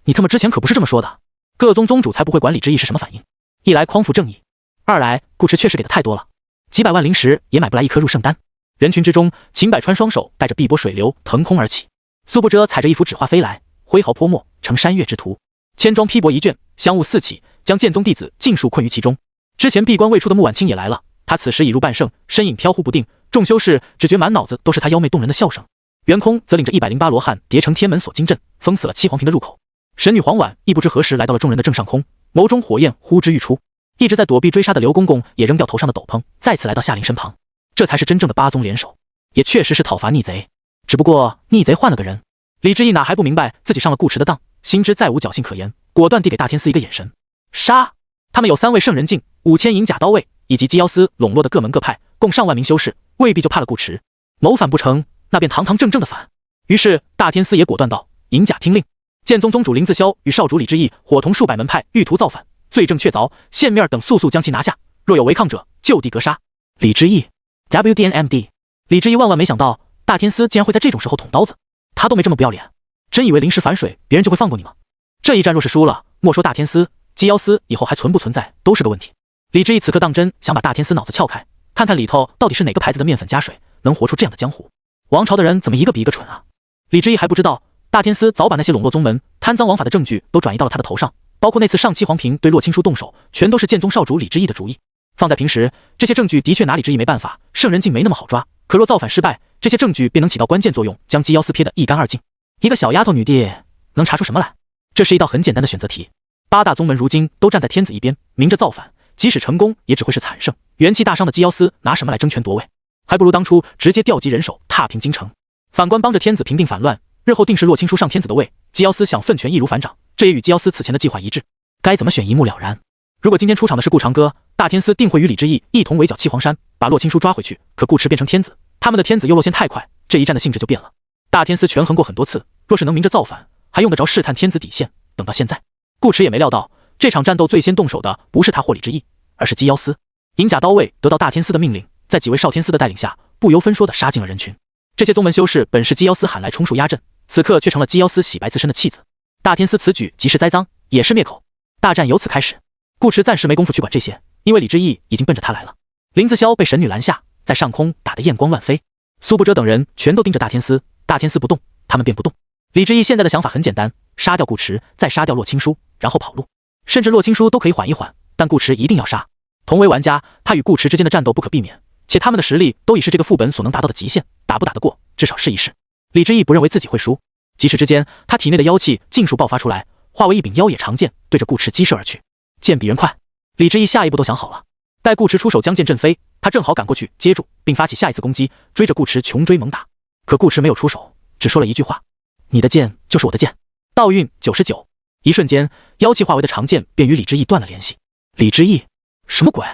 你他妈之前可不是这么说的。各宗宗主才不会管李之义是什么反应。一来匡扶正义，二来顾驰确实给的太多了，几百万灵石也买不来一颗入圣丹。人群之中，秦百川双手带着碧波水流腾空而起，苏不遮踩着一幅纸画飞来，挥毫泼墨成山岳之图，千装披帛一卷，香雾四起，将剑宗弟子尽数困于其中。之前闭关未出的穆婉清也来了，他此时已入半圣，身影飘忽不定，众修士只觉满脑子都是他妖媚动人的笑声。袁空则领着108罗汉叠成天门锁金阵，封死了七皇屏的入口。神女黄婉亦不知何时来到了众人的正上空，眸中火焰呼之欲出。一直在躲避追杀的刘公公也扔掉头上的斗篷，再次来到夏灵身旁。这才是真正的八宗联手，也确实是讨伐逆贼。只不过逆贼换了个人。李之义哪还不明白自己上了顾驰的当，心知再无侥幸可言，果断递给大天司一个眼神。杀！他们有3位圣人境，5000银甲刀卫，以及鸡妖司笼络的各门各派，共上万名修士，未必就怕了顾驰。谋反不成，那便堂堂正正的反。于是大天司也果断道：“银甲听令，剑宗宗主林自霄与少主李之义伙同数百门派欲图造反，罪证确凿，县面等速将其拿下，若有违抗者，就地格杀。”李之义 WDNMD。 李之义万万没想到大天司竟然会在这种时候捅刀子，他都没这么不要脸，真以为临时反水别人就会放过你吗？这一战若是输了，莫说大天司，鸡妖司以后还存不存在都是个问题。李之义此刻当真想把大天司脑子撬开，看看里头到底是哪个牌子的面粉加水，能活出这样的江湖。王朝的人怎么一个比一个蠢啊？李之义还不知道大天司早把那些笼络宗门贪赃枉法的证据都转移到了他的头上，包括那次上七皇屏对洛青书动手，全都是剑宗少主李之义的主意。放在平时，这些证据的确拿李之义没办法，圣人境没那么好抓，可若造反失败，这些证据便能起到关键作用，将鸡妖司撇得一干二净。一个小丫头女帝能查出什么来？这是一道很简单的选择题。8大宗门如今都站在天子一边，明着造反，即使成功也只会是惨胜，元气大伤的鸡妖司拿什么来争权夺位？还不如当初直接调集人手踏平京城。反观帮着天子平定反乱，日后定是洛青书上天子的位，鸡妖司想分权易如反掌，这也与鸡妖司此前的计划一致。该怎么选一目了然。如果今天出场的是顾长歌，大天司定会与李之义一同围剿七皇山，把洛青书抓回去。可顾驰变成天子，他们的天子又落线太快，这一战的性质就变了。大天司权衡过很多次，若是能明着造反，还用得着试探天子底线？等到现在，顾驰也没料到这场战斗最先动手的不是他或李之义，而是鸡妖司。银甲刀卫得到大天司的命令，在几位少天司的带领下，不由分说地杀进了人群。这些宗门修士本是鸡妖司喊来充数压阵，此刻却成了鸡妖司洗白自身的弃子。大天司此举即是栽赃，也是灭口。大战由此开始。顾驰暂时没工夫去管这些，因为李之义已经奔着他来了。林自霄被神女拦下，在上空打得艳光乱飞。苏不遮等人全都盯着大天司，大天司不动，他们便不动。李之义现在的想法很简单，杀掉顾驰，再杀掉洛青书，然后跑路。甚至洛青书都可以缓一缓，但顾驰一定要杀。同为玩家，他与顾驰之间的战斗不可避免，且他们的实力都已是这个副本所能达到的极限，打不打得过，至少试一试。李之义不认为自己会输，即时之间，他体内的妖气尽数爆发出来，化为一柄妖野长剑，对着顾驰击射而去。剑比人快，李之义下一步都想好了。待顾驰出手将剑震飞，他正好赶过去接住，并发起下一次攻击，追着顾驰穷追猛打。可顾驰没有出手，只说了一句话：“你的剑就是我的剑。”道运99。一瞬间，妖气化为的长剑便与李之义断了联系。李之义，什么鬼？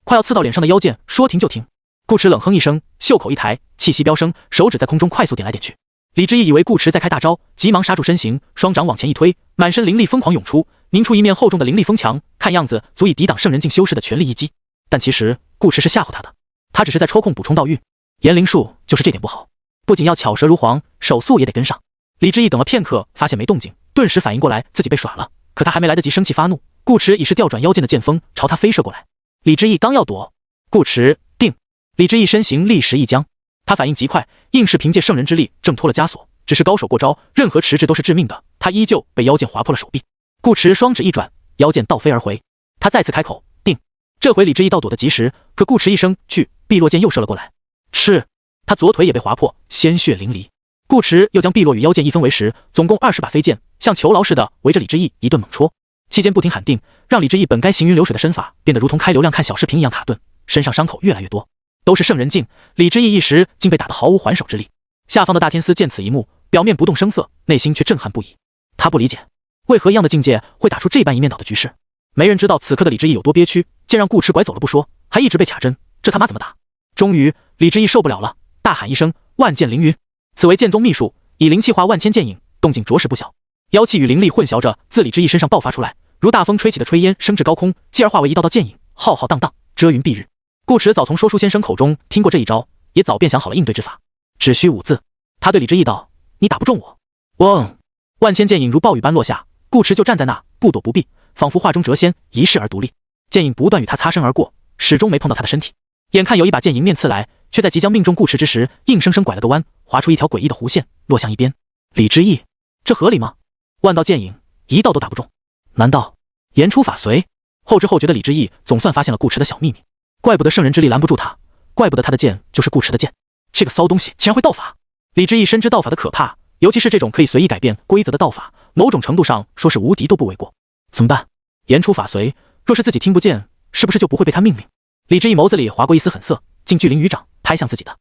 快要刺到脸上的妖剑说停就停。顾驰冷哼一声，袖口一抬，气息飙升，手指在空中快速点来点去。李之义以为顾驰在开大招，急忙刹住身形，双掌往前一推，满身灵力疯狂涌出，凝出一面厚重的灵力风墙，看样子足以抵挡圣人境修士的全力一击。但其实顾驰是吓唬他的，他只是在抽空补充道运。炎灵术就是这点不好，不仅要巧舌如簧，手速也得跟上。李之义等了片刻，发现没动静，顿时反应过来自己被耍了。可他还没来得及生气发怒，顾驰已是调转妖剑的剑锋朝他飞射过来。李之义刚要躲，顾驰定。李之义身形立时一僵，他反应极快，硬是凭借圣人之力挣脱了枷锁。只是高手过招，任何迟滞都是致命的，他依旧被妖剑划破了手臂。顾驰双指一转，妖剑倒飞而回。他再次开口定，这回李之义倒躲得及时，可顾驰一声去，碧落剑又射了过来。赤，他左腿也被划破，鲜血淋漓。顾驰又将碧落与妖剑一分为10，总共20把飞剑，像囚牢似的围着李之义一顿猛戳，期间不停喊定，让李之义本该行云流水的身法变得如同开流量看小视频一样卡顿，身上伤口越来越多。都是圣人境，李之义一时竟被打得毫无还手之力。下方的大天司见此一幕，表面不动声色，内心却震撼不已。他不理解，为何一样的境界会打出这般一面倒的局势？没人知道此刻的李之义有多憋屈，见让顾驰拐走了不说，还一直被卡针，这他妈怎么打？终于，李之义受不了了，大喊一声：“万剑凌云！”此为剑宗秘术，以灵气化万千剑影，动静着实不小。妖气与灵力混淆着自李之义身上爆发出来，如大风吹起的炊烟升至高空，继而化为一道道剑影，浩浩荡荡，遮云蔽日。顾驰早从说书先生口中听过这一招，也早便想好了应对之法。只需5字，他对李之义道：“你打不中我。”嗡！万千剑影如暴雨般落下，顾驰就站在那，不躲不避，仿佛画中谪仙，一世而独立。剑影不断与他擦身而过，始终没碰到他的身体。眼看有一把剑迎面刺来，却在即将命中顾驰之时，硬生生拐了个弯，划出一条诡异的弧线，落向一边。李之义，这合理吗？万道剑影，一道都打不中，难道言出法随？后知后觉的李之义总算发现了顾驰的小秘密，怪不得圣人之力拦不住他，怪不得他的剑就是顾驰的剑。这个骚东西竟然会道法！李之义深知道法的可怕，尤其是这种可以随意改变规则的道法，某种程度上说是无敌都不为过。怎么办？言出法随，若是自己听不见，是不是就不会被他命令？李之义眸子里划过一丝狠色，近距离余掌拍向自己的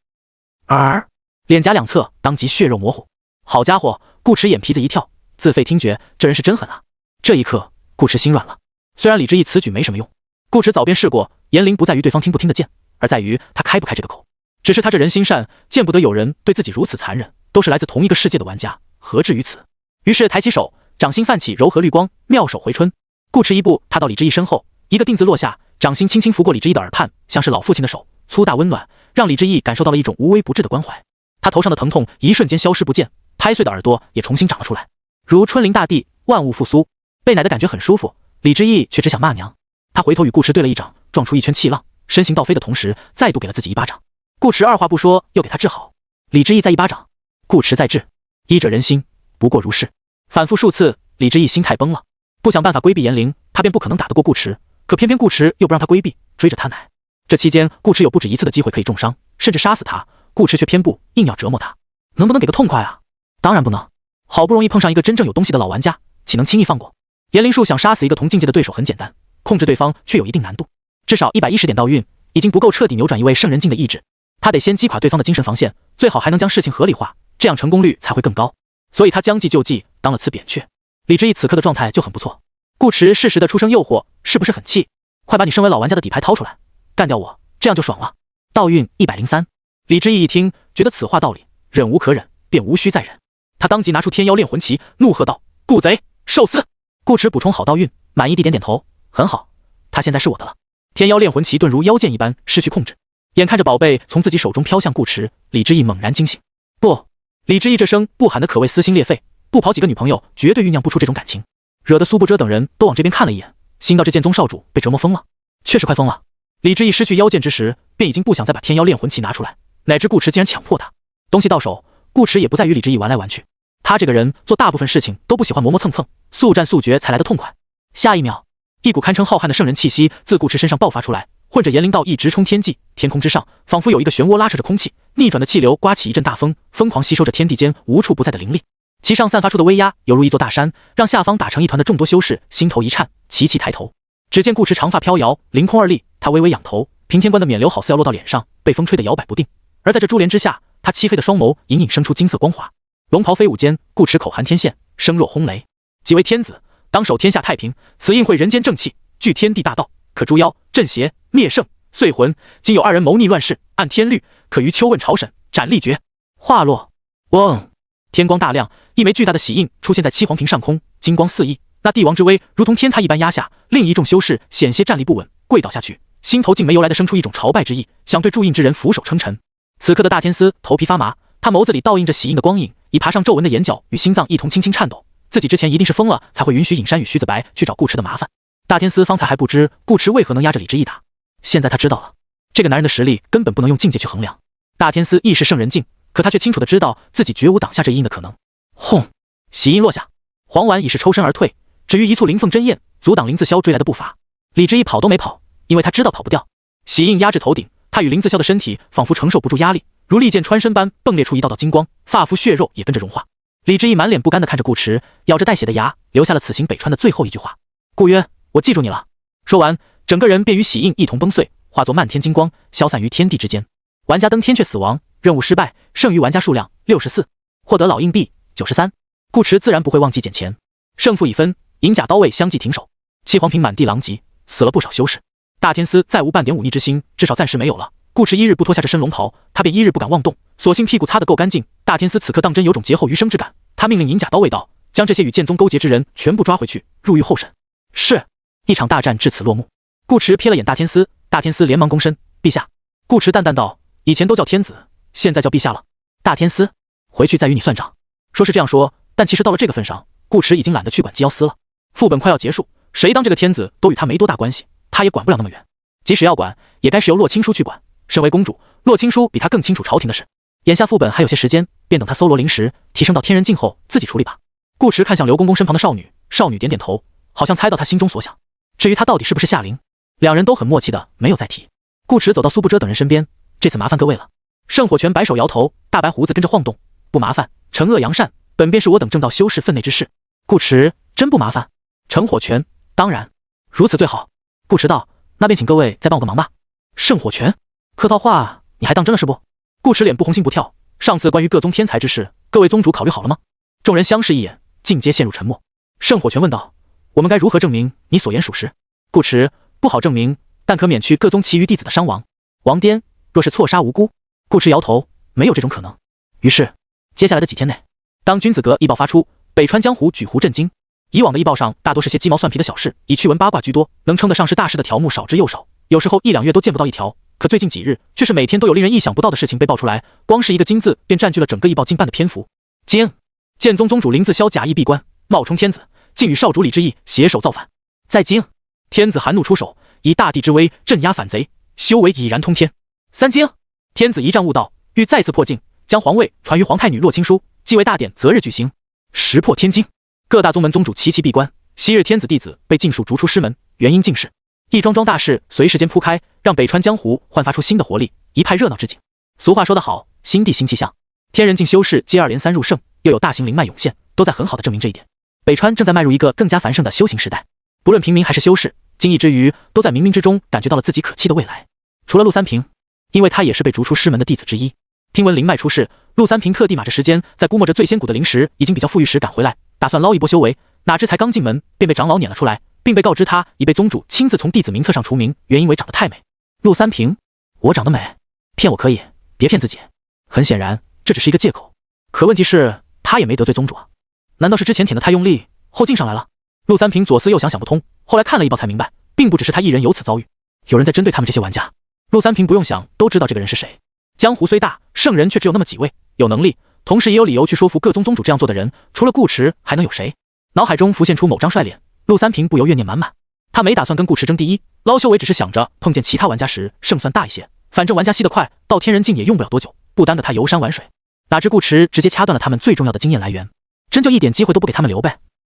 脸颊两侧，当即血肉模糊。好家伙，顾驰眼皮子一跳，自废听觉，这人是真狠啊！这一刻，顾驰心软了。虽然李之义此举没什么用，顾驰早便试过，言灵不在于对方听不听得见，而在于他开不开这个口。只是他这人心善，见不得有人对自己如此残忍，都是来自同一个世界的玩家，何至于此？于是抬起手，掌心泛起柔和绿光，妙手回春。顾驰一步踏到李之义身后，一个定字落下，掌心轻轻拂过李之义的耳畔，像是老父亲的手，粗大温暖，让李之义感受到了一种无微不至的关怀。他头上的疼痛一瞬间消失不见，拍碎的耳朵也重新长了出来，如春临大地，万物复苏。被奶的感觉很舒服，李之义却只想骂娘。他回头与顾驰对了一掌，撞出一圈气浪，身形倒飞的同时，再度给了自己一巴掌。顾驰二话不说，又给他治好。李之义再一巴掌，顾驰再治，医者仁心，不过如是。反复数次，李之义心态崩了，不想办法规避严灵，他便不可能打得过顾驰。可偏偏顾驰又不让他规避，追着他奶。这期间，顾驰有不止一次的机会可以重伤，甚至杀死他，顾驰却偏不，硬要折磨他。能不能给个痛快啊？当然不能。好不容易碰上一个真正有东西的老玩家，岂能轻易放过？严灵树想杀死一个同境界的对手很简单，控制对方却有一定难度，至少110点道运已经不够彻底扭转一位圣人境的意志。他得先击垮对方的精神防线，最好还能将事情合理化，这样成功率才会更高。所以他将计就计，当了此扁鹊。李之义此刻的状态就很不错。顾驰适时的出声诱惑，是不是很气？快把你身为老玩家的底牌掏出来，干掉我，这样就爽了。道运103。李之义一听，觉得此话道理，忍无可忍，便无需再忍。他当即拿出天妖炼魂旗，怒喝道：“顾贼，受死！”顾驰补充好道运，满意地点点头，很好，他现在是我的了。天妖炼魂旗顿如妖剑一般失去控制，眼看着宝贝从自己手中飘向顾驰，李之义猛然惊醒。不，李之义这声不喊的可谓撕心裂肺，不跑几个女朋友绝对酝酿不出这种感情，惹得苏不遮等人都往这边看了一眼，心道这剑宗少主被折磨疯了，确实快疯了。李之义失去妖剑之时，便已经不想再把天妖炼魂旗拿出来，乃至顾驰竟然强迫他。东西到手，顾驰也不再与李之义玩来玩去。他这个人做大部分事情都不喜欢磨磨蹭蹭，速战速决才来得痛快。下一秒，一股堪称浩瀚的圣人气息自顾驰身上爆发出来，混着炎灵道义直冲天际。天空之上仿佛有一个漩涡拉扯着空气，逆转的气流刮起一阵大风，疯狂吸收着天地间无处不在的灵力。其上散发出的威压犹如一座大山，让下方打成一团的众多修士心头一颤，齐齐抬头。只见顾驰长发飘摇，凌空而立，他微微仰头，平天关的冕旒好似要落到脸上，被风吹得摇摆不定。而在这珠帘之下，他漆黑的双眸隐隐生出金色光华。龙袍飞舞间，顾驰口含天线，声若轰雷：“几位天子，当守天下太平，此印会人间正气，聚天地大道，可诛妖镇邪灭圣碎魂。今有2人谋逆乱世，按天律可于秋问朝审，斩立决。”话落，嗡，天光大亮，一枚巨大的玺印出现在七黄屏上空，金光四溢，那帝王之威如同天塌一般压下。另一众修士险些站立不稳，跪倒下去，心头竟没由来的生出一种朝拜之意，想对铸印之人俯首称臣。此刻的大天司头皮发麻，他眸子里倒映着玺印的光影，已爬上皱纹的眼角与心脏一同轻轻颤抖。自己之前一定是疯了，才会允许尹山与徐子白去找顾驰的麻烦。大天司方才还不知顾驰为何能压着李之义打，现在他知道了，这个男人的实力根本不能用境界去衡量。大天司亦是圣人境，可他却清楚地知道自己绝无挡下这一印的可能。轰！玺印落下，黄丸已是抽身而退，只余一簇灵凤真焰阻挡林自霄追来的步伐。李之义跑都没跑，因为他知道跑不掉。玺印压至头顶，他与林自霄的身体仿佛承受不住压力，如利剑穿身般迸裂出一道道金光，发肤血肉也跟着融化。李之义满脸不甘地看着顾驰，咬着带血的牙，留下了此行北川的最后一句话：顾渊，我记住你了。说完，整个人便与喜印一同崩碎，化作漫天金光，消散于天地之间。玩家登天却死亡，任务失败，剩余玩家数量64，获得老硬币93。顾驰自然不会忘记捡钱。胜负已分，银甲刀卫相继停手，七皇屏满地狼藉，死了不少修士。大天司再无半点忤逆之心，至少暂时没有了。顾驰一日不脱下这身龙袍，他便一日不敢妄动，索性屁股擦得够干净。大天司此刻当真有种劫后余生之感，他命令银甲刀卫道，将这些与剑宗勾结之人全部抓回去，入狱候审。是。一场大战至此落幕。顾驰瞥了眼大天司，大天司连忙躬身，陛下。顾驰淡淡道，以前都叫天子，现在叫陛下了。大天司，回去再与你算账。说是这样说，但其实到了这个份上，顾驰已经懒得去管纪妖司了。副本快要结束，谁当这个天子都与他没多大关系，他也管不了那么远。即使要管，也该是由洛青书去管。身为公主，洛青书比他更清楚朝廷的事。眼下副本还有些时间，便等他搜罗灵石，提升到天人境后自己处理吧。顾驰看向刘公公身旁的少女，少女点点头，好像猜到他心中所想。至于他到底是不是夏灵，两人都很默契的没有再提。顾驰走到苏不遮等人身边，这次麻烦各位了。圣火拳摆手摇头，大白胡子跟着晃动，不麻烦，惩恶扬善，本便是我等正道修士分内之事。顾驰真不麻烦。惩火拳当然如此最好。顾驰道，那便请各位再帮我个忙吧。圣火拳，客套话你还当真了是不？顾驰脸不红心不跳，上次关于各宗天才之事，各位宗主考虑好了吗？众人相视一眼，尽皆陷入沉默。圣火拳问道，我们该如何证明你所言属实？顾驰，不好证明，但可免去各宗其余弟子的伤亡。王颠若是错杀无辜？顾驰摇头，没有这种可能。于是接下来的几天内，当君子阁异报发出，北川江湖举湖震惊。以往的异报上大多是些鸡毛蒜皮的小事，以趣闻八卦居多，能称得上是大事的条目少之又少，有时候1-2月都见不到一条。可最近几日却是每天都有令人意想不到的事情被爆出来，光是一个金字便占据了整个异报近半的篇幅。惊！剑宗宗主林自霄假意闭关，冒充天子，竟与少主李之义携手造反。再惊！天子含怒出手，以大地之威镇压反贼，修为已然通天。三惊！天子一战悟道，欲再次破境，将皇位传于皇太女洛青书，继位大典择日举行。石破天惊！各大宗门宗主齐齐闭关，昔日天子弟子被尽数逐出师门，原因竟是一桩桩大事随时间铺开，让北川江湖焕发出新的活力，一派热闹之景。俗话说得好，新地新气象。天人境修士接二连三入圣，又有大型灵脉涌现，都在很好的证明这一点。北川正在迈入一个更加繁盛的修行时代，不论平民还是修士，惊异之余，都在冥冥之中感觉到了自己可期的未来。除了陆三平，因为他也是被逐出师门的弟子之一。听闻灵脉出世，陆三平特地码着时间，在估摸着最仙谷的灵石已经比较富裕时赶回来，打算捞一波修为。哪知才刚进门，便被长老撵了出来，并被告知他已被宗主亲自从弟子名册上除名，原因为长得太美。陆三平，我长得美，骗我可以，别骗自己。很显然，这只是一个借口。可问题是，他也没得罪宗主啊，难道是之前舔得太用力，后劲上来了？陆三平左思右想想不通，后来看了一报才明白，并不只是他一人有此遭遇，有人在针对他们这些玩家。陆三平不用想都知道这个人是谁。江湖虽大，圣人却只有那么几位，有能力，同时也有理由去说服各宗宗主这样做的人，除了顾驰还能有谁？脑海中浮现出某张帅脸，陆三平不由怨念满满。他没打算跟顾驰争第一，捞修为只是想着碰见其他玩家时胜算大一些，反正玩家吸得快，到天人境也用不了多久，不耽搁他游山玩水。哪知顾驰直接掐断了他们最重要的经验来源，真就一点机会都不给他们留呗。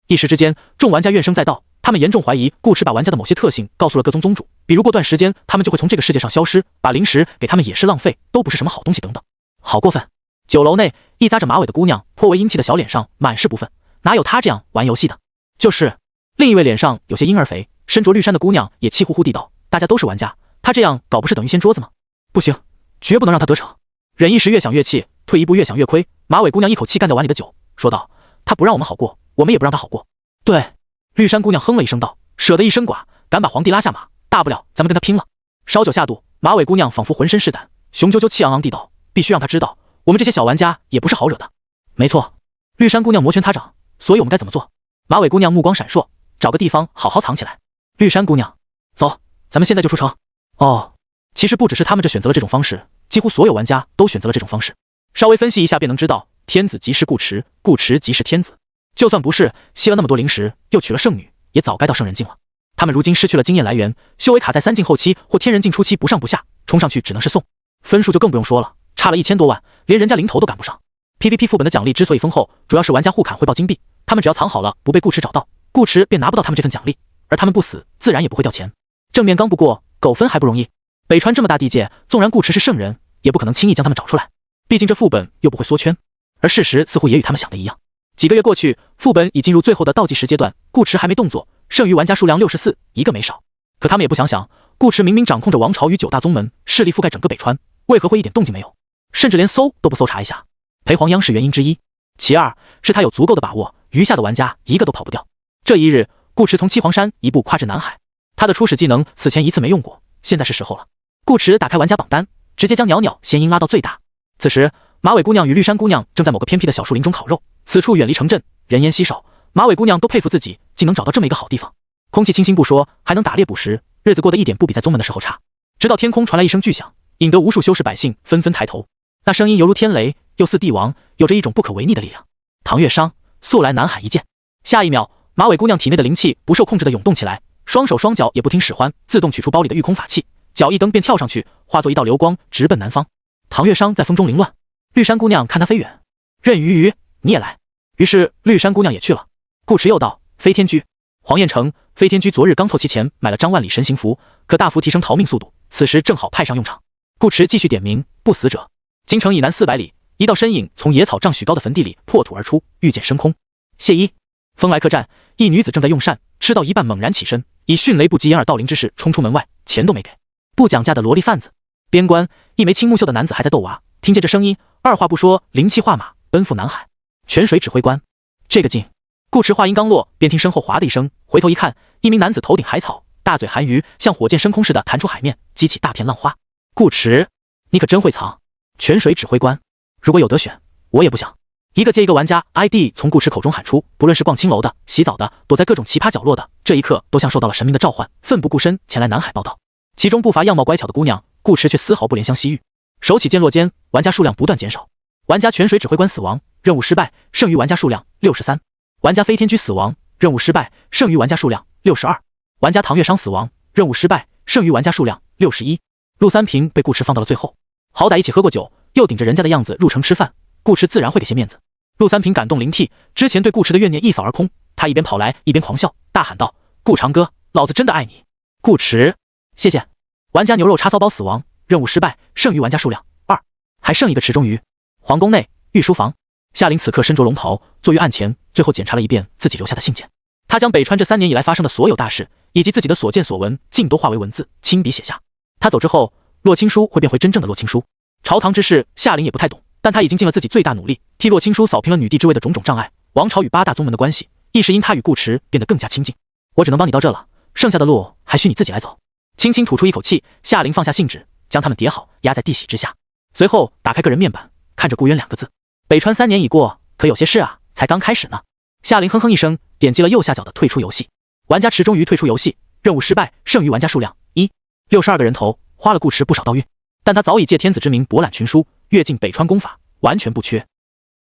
一时之间，众玩家怨声载道，他们严重怀疑顾驰把玩家的某些特性告诉了各宗宗主，比如过段时间他们就会从这个世界上消失，把灵石给他们也是浪费，都不是什么好东西等等。好过分！酒楼内，一扎着马尾的姑娘颇为英气的小脸上满是不忿，哪有他这样玩游戏的？就是。另一位脸上有些婴儿肥，身着绿衫的姑娘也气呼呼地道，大家都是玩家，他这样搞不是等于掀桌子吗？不行，绝不能让他得逞。忍一时越想越气，退一步越想越亏，马尾姑娘一口气干掉碗里的酒，说道，他不让我们好过，我们也不让他好过。对，绿衫姑娘哼了一声道，舍得一身剐，敢把皇帝拉下马，大不了咱们跟他拼了。烧酒下肚，马尾姑娘仿佛浑身是胆，雄赳赳气昂昂地道，必须让他知道，我们这些小玩家也不是好惹的。没错，绿衫姑娘摩拳擦掌，所以我们该怎么做？马尾姑娘目光闪烁，找个地方好好藏起来。绿衫姑娘，走，咱们现在就出城。哦，其实不只是他们这选择了这种方式，几乎所有玩家都选择了这种方式。稍微分析一下便能知道，天子即是顾驰，顾驰即是天子。就算不是，吸了那么多灵石，又娶了圣女，也早该到圣人境了。他们如今失去了经验来源，修为卡在3境后期或天人境初期不上不下，冲上去只能是送。分数就更不用说了，差了1000多万，连人家零头都赶不上。PVP 副本的奖励之所以丰厚，主要是玩家互砍会爆金币，他们只要藏好了不被顾驰找到，顾驰便拿不到他们这份奖励，而他们不死，自然也不会掉钱。正面刚不过，狗分还不容易。北川这么大地界，纵然顾驰是圣人，也不可能轻易将他们找出来。毕竟这副本又不会缩圈。而事实似乎也与他们想的一样。几个月过去，副本已进入最后的倒计时阶段，顾池还没动作，剩余玩家数量64，一个没少。可他们也不想想，顾池明明掌控着王朝与9大宗门，势力覆盖整个北川，为何会一点动静没有？甚至连搜都不搜查一下。裴黄央是原因之一，其二是他有足够的把握，余下的玩家一个都跑不掉。这一日，顾池从七皇山一步跨至南海，他的初始技能此前一次没用过，现在是时候了。顾池打开玩家榜单，直接将袅袅仙音拉到最大。此时，马尾姑娘与绿山姑娘正在某个偏僻的小树林中烤肉，此处远离城镇，人烟稀少。马尾姑娘都佩服自己竟能找到这么一个好地方，空气清新不说，还能打猎捕食，日子过得一点不比在宗门的时候差。直到天空传来一声巨响，引得无数修士百姓纷纷抬头。那声音犹如天雷，又似帝王，有着一种不可违逆的力量。唐月商，速来南海一见。下一秒，马尾姑娘体内的灵气不受控制的涌动起来，双手双脚也不听使唤，自动取出包里的御空法器，脚一蹬便跳上去，化作一道流光，直奔南方。唐月商在风中凌乱，绿山姑娘看他飞远，任鱼鱼，你也来。于是绿山姑娘也去了。顾池又道：飞天居，黄燕城，飞天居昨日刚凑齐钱买了张万里神行符，可大幅提升逃命速度，此时正好派上用场。顾池继续点名：不死者。京城以南400里，一道身影从野草丈许高的坟地里破土而出，御剑升空。谢一，风来客栈，一女子正在用膳，吃到一半猛然起身，以迅雷不及掩耳盗铃之势冲出门外，钱都没给。不讲价的萝莉贩子。边关，一枚青木秀的男子还在逗娃，听见这声音，二话不说，灵气化马奔赴南海。泉水指挥官，这个劲！顾池话音刚落，便听身后哗的一声，回头一看，一名男子头顶海草，大嘴含鱼，像火箭升空似的弹出海面，激起大片浪花。顾池，你可真会藏！泉水指挥官，如果有得选，我也不想。一个接一个玩家 ID 从顾池口中喊出，不论是逛青楼的、洗澡的、躲在各种奇葩角落的，这一刻都像受到了神明的召唤，奋不顾身前来南海报道。其中不乏样貌乖巧的姑娘，顾池却丝毫不怜香惜玉。手起剑落间，玩家数量不断减少。玩家泉水指挥官死亡，任务失败，剩余玩家数量63。玩家飞天居死亡，任务失败，剩余玩家数量62。玩家唐月商死亡，任务失败，剩余玩家数量61。陆三平被顾池放到了最后，好歹一起喝过酒，又顶着人家的样子入城吃饭，顾池自然会给些面子。陆三平感动灵涕，之前对顾池的怨念一扫而空，他一边跑来一边狂笑，大喊道：顾长哥，老子真的爱你！顾池，谢谢。玩家牛肉叉骚包死亡，任务失败，剩余玩家数量2。还剩一个池中鱼。皇宫内御书房，夏琳此刻身着龙袍，坐于案前，最后检查了一遍自己留下的信件。他将北川这3年以来发生的所有大事，以及自己的所见所闻，尽都化为文字，亲笔写下。他走之后，洛青书会变回真正的洛青书。朝堂之事，夏琳也不太懂，但他已经尽了自己最大努力，替洛青书扫平了女帝之位的种种障碍，王朝与8大宗门的关系，一时因他与顾池变得更加亲近。我只能帮你到这了，剩下的路还需你自己来走。轻轻吐出一口气，夏琳放下信纸，将它们叠好，压在地玺之下，随后打开个人面板，看着顾渊2个字。北川3年已过，可有些事啊，才刚开始呢。夏琳哼哼一声，点击了右下角的退出游戏。玩家池中鱼退出游戏，任务失败，剩余玩家数量1。62个人头，花了顾池不少道运，但他早已借天子之名博览群书，阅尽北川功法，完全不缺。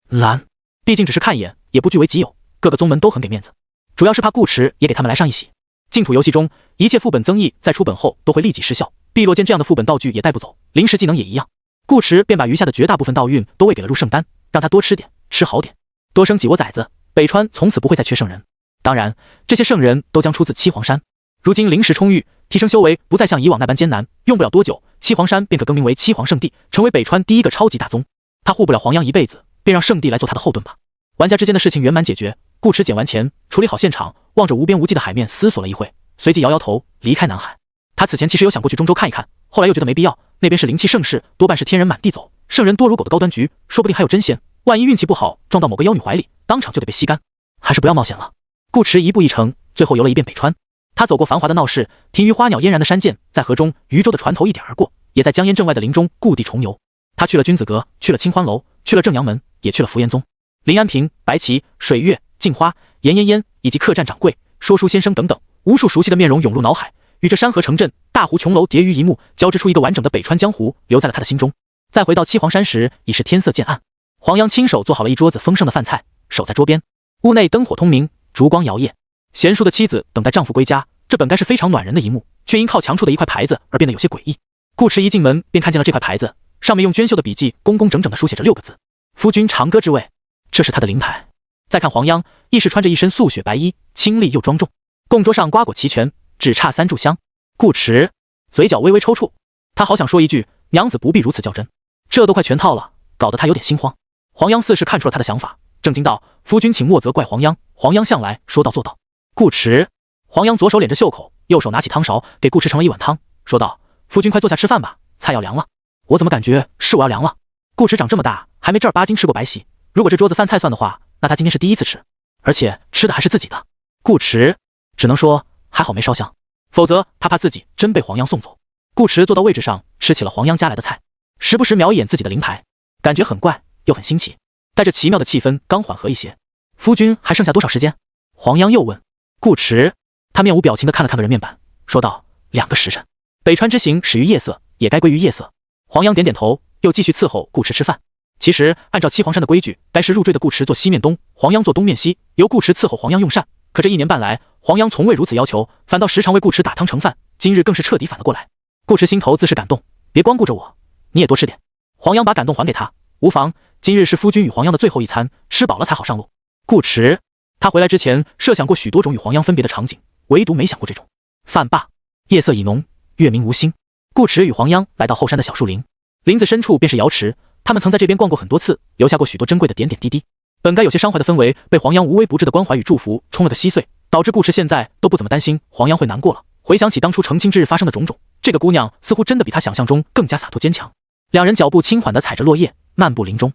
蓝，毕竟只是看一眼，也不据为己有，各个宗门都很给面子，主要是怕顾池也给他们来上一喜。净土游戏中，一切副本增益在出本后都会立即失效，碧落剑这样的副本道具也带不走，临时技能也一样。顾池便把余下的绝大部分道运都喂给了入圣丹，让他多吃点，吃好点，多生几窝崽子，北川从此不会再缺圣人。当然，这些圣人都将出自七皇山。如今灵石充裕，提升修为不再像以往那般艰难，用不了多久，七皇山便可更名为七皇圣地，成为北川第一个超级大宗。他护不了黄央一辈子，便让圣地来做他的后盾吧。玩家之间的事情圆满解决，顾池捡完钱，处理好现场，望着无边无际的海面思索了一会，随即摇摇头离开南海。他此前其实有想过去中州看一看，后来又觉得没必要，那边是灵气盛世，多半是天人满地走，圣人多如狗的高端局，说不定还有真仙，万一运气不好撞到某个妖女怀里，当场就得被吸干，还是不要冒险了。顾池一步一城，最后游了一遍北川。他走过繁华的闹市，停于花鸟嫣然的山涧，在河中渔舟的船头一点而过，也在江烟镇外的林中故地重游。他去了君子阁，去了清欢楼，去了正阳门，也去了福延宗。林安平、白旗、水月、镜花、严嫣嫣以及客栈掌柜、说书先生等等，无数熟悉的面容涌入脑海，与这山河城镇、大湖琼楼叠于一目，交织出一个完整的北川江湖，留在了他的心中。再回到七皇山时，已是天色渐暗。黄央亲手做好了一桌子丰盛的饭菜，守在桌边。屋内灯火通明，烛光摇曳。贤淑的妻子等待丈夫归家，这本该是非常暖人的一幕，却因靠墙处的一块牌子而变得有些诡异。顾池一进门便看见了这块牌子，上面用娟秀的笔迹工工整整地书写着6个字：夫君长歌之位。这是他的灵牌。再看黄央，亦是穿着一身素雪白衣，清丽又庄重。供桌上瓜果齐全，只差3炷香。顾池嘴角微微抽搐，他好想说一句娘子不必如此较真，这都快全套了，搞得他有点心慌。黄央似是看出了他的想法，正经道：“夫君请莫责怪黄央，黄央向来说到做到。”顾迟，黄央左手敛着袖口，右手拿起汤勺给顾迟盛了一碗汤，说道：“夫君快坐下吃饭吧，菜要凉了。”我怎么感觉是我要凉了？顾迟长这么大还没正儿八经吃过白席，如果这桌子饭菜算的话，那他今天是第一次吃，而且吃的还是自己的。顾迟只能说还好没烧香，否则他怕自己真被黄央送走。顾迟坐到位置上，吃起了黄央夹来的菜，时不时瞄一眼自己的灵牌，感觉很怪又很新奇，带着奇妙的气氛刚缓和一些。夫君还剩下多少时间？黄央又问。顾迟他面无表情地看了看个人面板，说道：“2个时辰。北川之行始于夜色，也该归于夜色。”黄央点点头，又继续伺候顾迟吃饭。其实按照七皇山的规矩，该是入赘的顾迟做西面东，黄央做东面西，由顾迟伺候黄央用膳。可这1年半来，黄央从未如此要求，反倒时常为顾迟打汤盛饭，今日更是彻底反了过来。顾迟心头自是感动，别光顾着我，你也多吃点。黄央把感动还给他，无妨，今日是夫君与黄央的最后一餐，吃饱了才好上路。顾迟他回来之前设想过许多种与黄央分别的场景，唯独没想过这种。饭罢，夜色已浓，月明无星。顾迟与黄央来到后山的小树林，林子深处便是瑶池，他们曾在这边逛过很多次，留下过许多珍贵的点点滴滴。本该有些伤怀的氛围，被黄央无微不至的关怀与祝福冲了个稀碎，导致顾迟现在都不怎么担心黄央会难过了。回想起当初成亲之日发生的种种，这个姑娘似乎真的比他想象中更加洒脱坚强。两人脚步轻缓地踩着落叶，漫步林中。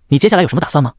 你接下来有什么打算吗？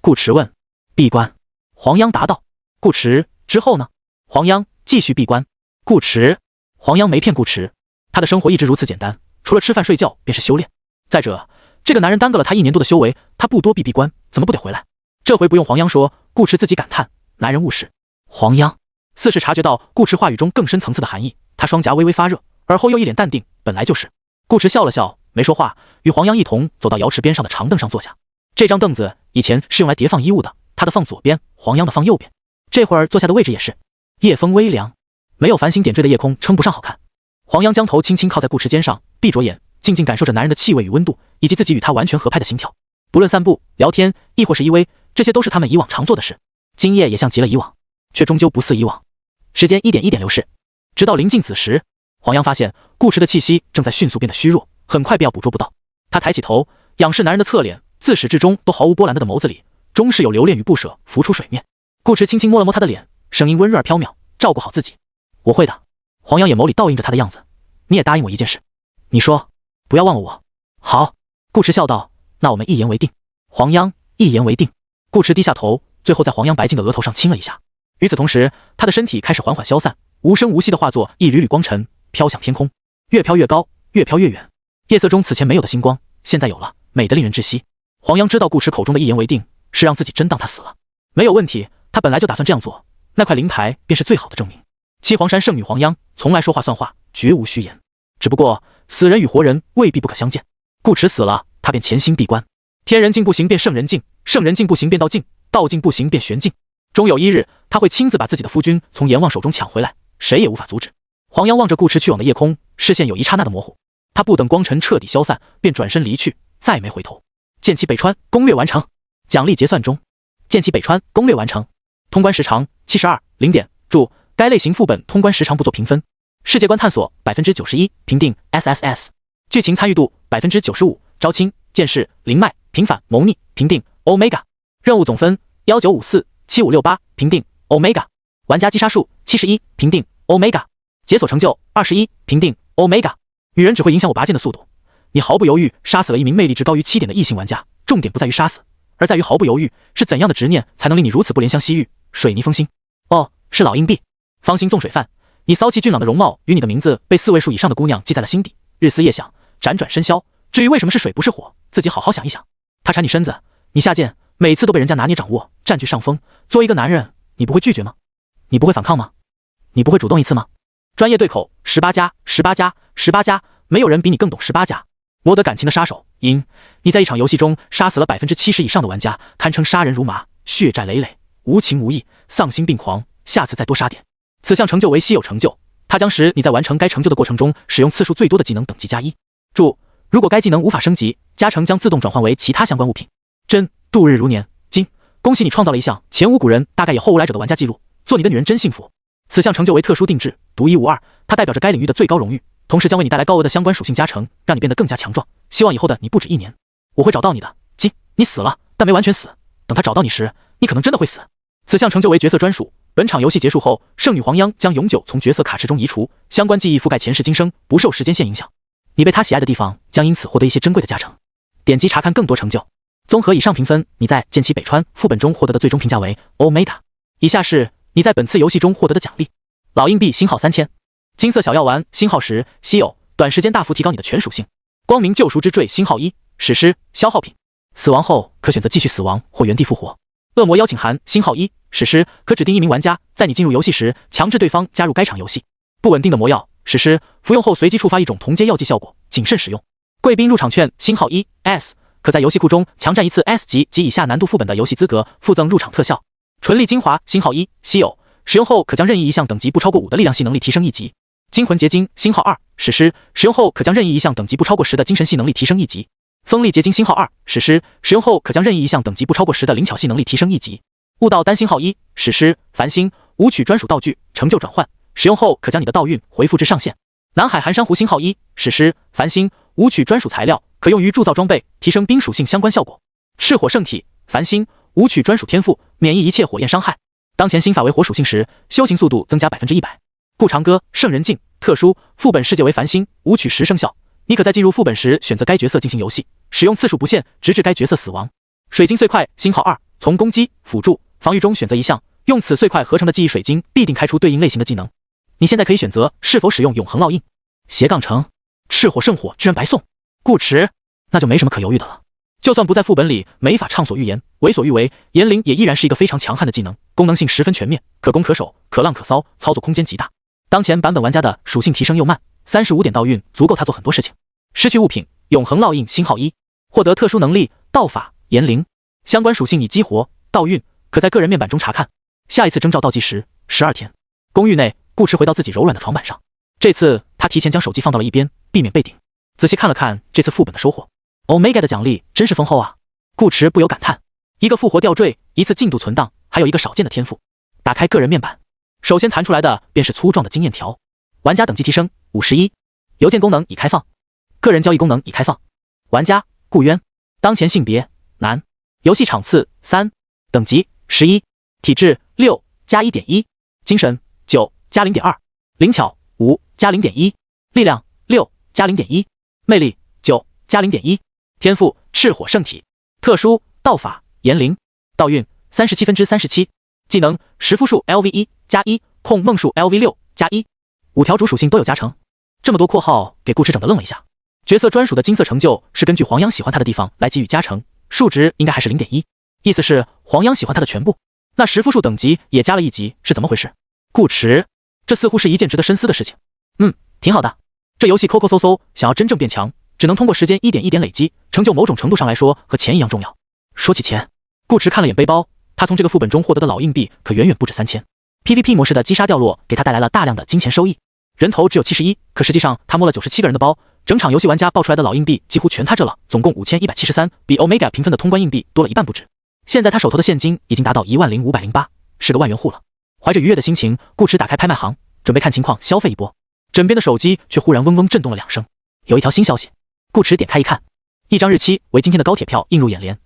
顾迟问。闭关。黄央答道。顾迟，之后呢？黄央继续闭关。顾迟，黄央没骗顾迟，他的生活一直如此简单，除了吃饭睡觉便是修炼。再者，这个男人耽搁了他1年多的修为，他不多闭关，怎么不得回来？这回不用黄央说，顾迟自己感叹，男人务实。黄央似是察觉到顾迟话语中更深层次的含义，他双颊微微发热，而后又一脸淡定，本来就是。顾迟笑了笑，没说话，与黄央一同走到瑶池边上的长凳上坐下。这张凳子以前是用来叠放衣物的，他的放左边，黄央的放右边。这会儿坐下的位置也是。夜风微凉，没有繁星点缀的夜空称不上好看。黄央将头轻轻靠在顾迟肩上，闭着眼，静静感受着男人的气味与温度，以及自己与他完全合拍的心跳。不论散步、聊天，亦或是依偎，这些都是他们以往常做的事。今夜也像极了以往，却终究不似以往。时间一点一点流逝，直到临近子时，黄央发现顾迟的气息正在迅速变得虚弱，很快便要捕捉不到。他抬起头，仰视男人的侧脸，自始至终都毫无波澜的眸子里，终是有留恋与不舍浮出水面。顾迟轻轻摸了摸他的脸，声音温润而飘渺，照顾好自己。我会的。黄央眼眸里倒映着他的样子。你也答应我一件事。你说，不要忘了我。好。顾迟笑道，那我们一言为定。黄央一言为定。顾迟低下头，最后在黄央白净的额头上亲了一下。与此同时，他的身体开始缓缓消散，无声无息地化作一缕缕光尘，飘向天空，越飘越高，越飘越远。夜色中此前没有的星光，现在有了，美得令人窒息。黄央知道顾迟口中的一言为定，是让自己真当他死了。没有问题，他本来就打算这样做，那块灵牌便是最好的证明。七皇山圣女黄央从来说话算话，绝无虚言。只不过死人与活人未必不可相见。顾迟死了，他便潜心闭关。天人境不行便圣人境，圣人境不行便道境，道境不行便玄境。终有一日，他会亲自把自己的夫君从阎王手中抢回来，谁也无法阻止。黄央望着顾迟去往的夜空，视线有一刹那的模糊。他不等光尘彻底消散，便转身离去，再没回头。剑气北川攻略完成，奖励结算中。剑气北川攻略完成，通关时长72 0点。注：该类型副本通关时长不做评分。世界观探索91%，评定 SSS。剧情参与度95%，招亲、剑士、灵脉、平反、谋逆，评定 Omega。任务总分19547568，评定 Omega。玩家击杀数71，评定 Omega。解锁成就21，评定 Omega。女人只会影响我拔剑的速度。你毫不犹豫杀死了一名魅力值高于7点的异性玩家，重点不在于杀死，而在于毫不犹豫。是怎样的执念才能令你如此不怜香惜玉？水泥封心。哦，是老硬币。方心纵水泛，你骚气俊朗的容貌与你的名字被4位数以上的姑娘记在了心底，日思夜想，辗转深宵。至于为什么是水不是火，自己好好想一想。他缠你身子，你下贱，每次都被人家拿捏掌握，占据上风。作为一个男人，你不会拒绝吗？你不会反抗吗？你不会主动一次吗？专业对口18+，没有人比你更懂18+。磨得感情的杀手，你在一场游戏中杀死了70%以上的玩家，堪称杀人如麻，血债累累，无情无义，丧心病狂。下次再多杀点。此项成就为稀有成就，它将使你在完成该成就的过程中使用次数最多的技能等级加1。注：如果该技能无法升级，加成将自动转换为其他相关物品。真度日如年，今恭喜你创造了一项前无古人大概也后无来者的玩家记录，做你的女人真幸福。此项成就为特殊定制，独一无二，它代表着该领域的最高荣誉，同时将为你带来高额的相关属性加成，让你变得更加强壮。希望以后的你不止1年，我会找到你的，你死了，但没完全死。等他找到你时，你可能真的会死。此项成就为角色专属。本场游戏结束后，圣女黄央将永久从角色卡池中移除，相关记忆覆盖前世今生，不受时间线影响。你被他喜爱的地方将因此获得一些珍贵的加成。点击查看更多成就。综合以上评分，你在剑奇北川副本中获得的最终评价为 Omega。以下是你在本次游戏中获得的奖励：老硬币星号3000，金色小药丸星号10，稀有，短时间大幅提高你的全属性。光明救赎之坠星号1，史诗消耗品，死亡后可选择继续死亡或原地复活。恶魔邀请函星号1，史诗，可指定一名玩家在你进入游戏时强制对方加入该场游戏。不稳定的魔药史诗，服用后随机触发一种同阶药剂效果，谨慎使用。贵宾入场券星号1 S， 可在游戏库中强占一次 S 级及以下难度副本的游戏资格，附赠入场特效。纯力精华星号1，稀有，使用后可将任意一项等级不超过5的力量系能力提升1级。精魂结晶星号2，史诗，使用后可将任意一项等级不超过10的精神系能力提升1级。锋利结晶星号2，史诗，使用后可将任意一项等级不超过10的灵巧系能力提升1级。悟道丹星号1，史诗，繁星，舞曲专属道具，成就转换，使用后可将你的道运恢复至上限。南海寒珊瑚星号1，史诗，繁星，舞曲专属材料，可用于铸造装备，提升冰属性相关效果。赤火圣体，繁星，舞曲专属天赋，免疫一切火焰伤害。当前心法为火属性时，修行速度增加100%。顾长歌圣人镜，特殊，副本世界为繁星，舞曲10生效。你可在进入副本时选择该角色进行游戏，使用次数不限，直至该角色死亡。水晶碎块星号2，从攻击、辅助、防御中选择一项，用此碎块合成的记忆水晶必定开出对应类型的技能。你现在可以选择是否使用永恒烙印。斜杠城，赤火圣火居然白送，顾池，那就没什么可犹豫的了。就算不在副本里，没法畅所欲言，为所欲为，炎灵也依然是一个非常强悍的技能，功能性十分全面，可攻可守，可浪可骚，操作空间极大。当前版本玩家的属性提升又慢，35点道运足够他做很多事情。失去物品，永恒烙印星号1，获得特殊能力道法炎灵，相关属性已激活，道运可在个人面板中查看。下一次征召倒计时12天。公寓内，顾池回到自己柔软的床板上，这次他提前将手机放到了一边，避免被顶。仔细看了看这次副本的收获， Omega 的奖励真是丰厚啊。顾池不由感叹，一个复活吊坠，一次进度存档，还有一个少见的天赋。打开个人面板，首先弹出来的便是粗壮的经验条。玩家等级提升51，邮件功能已开放，个人交易功能已开放。玩家顾渊，当前性别男，游戏场次3，等级11，体质6加 1.1， 精神9加 0.2， 灵巧5加 0.1， 力量6加 0.1， 魅力9加 0.1， 天赋赤火圣体，特殊道法炎灵，道运37%，技能十复数 LV1 加1，控梦数 LV6 加1。5条主属性都有加成，这么多括号给顾池整得愣了一下。角色专属的金色成就是根据黄央喜欢他的地方来给予加成，数值应该还是 0.1， 意思是黄央喜欢他的全部。那十复数等级也加了1级，是怎么回事？顾池，这似乎是一件值得深思的事情。挺好的。这游戏抠抠搜搜，想要真正变强，只能通过时间一点一点累积，成就某种程度上来说和钱一样重要。说起钱，顾池看了眼背包，他从这个副本中获得的老硬币可远远不止3000。PVP 模式的击杀掉落给他带来了大量的金钱收益。人头只有71，可实际上他摸了97个人的包，整场游戏玩家爆出来的老硬币几乎全他这了，总共5173，比 Omega 评分的通关硬币多了一半不止。现在他手头的现金已经达到10508，是个万元户了。怀着愉悦的心情，顾池打开拍卖行，准备看情况消费一波。枕边的手机却忽然嗡嗡震动了2声，有一条新消息。顾池点开一看，一张日期为今天的高铁票映入眼帘，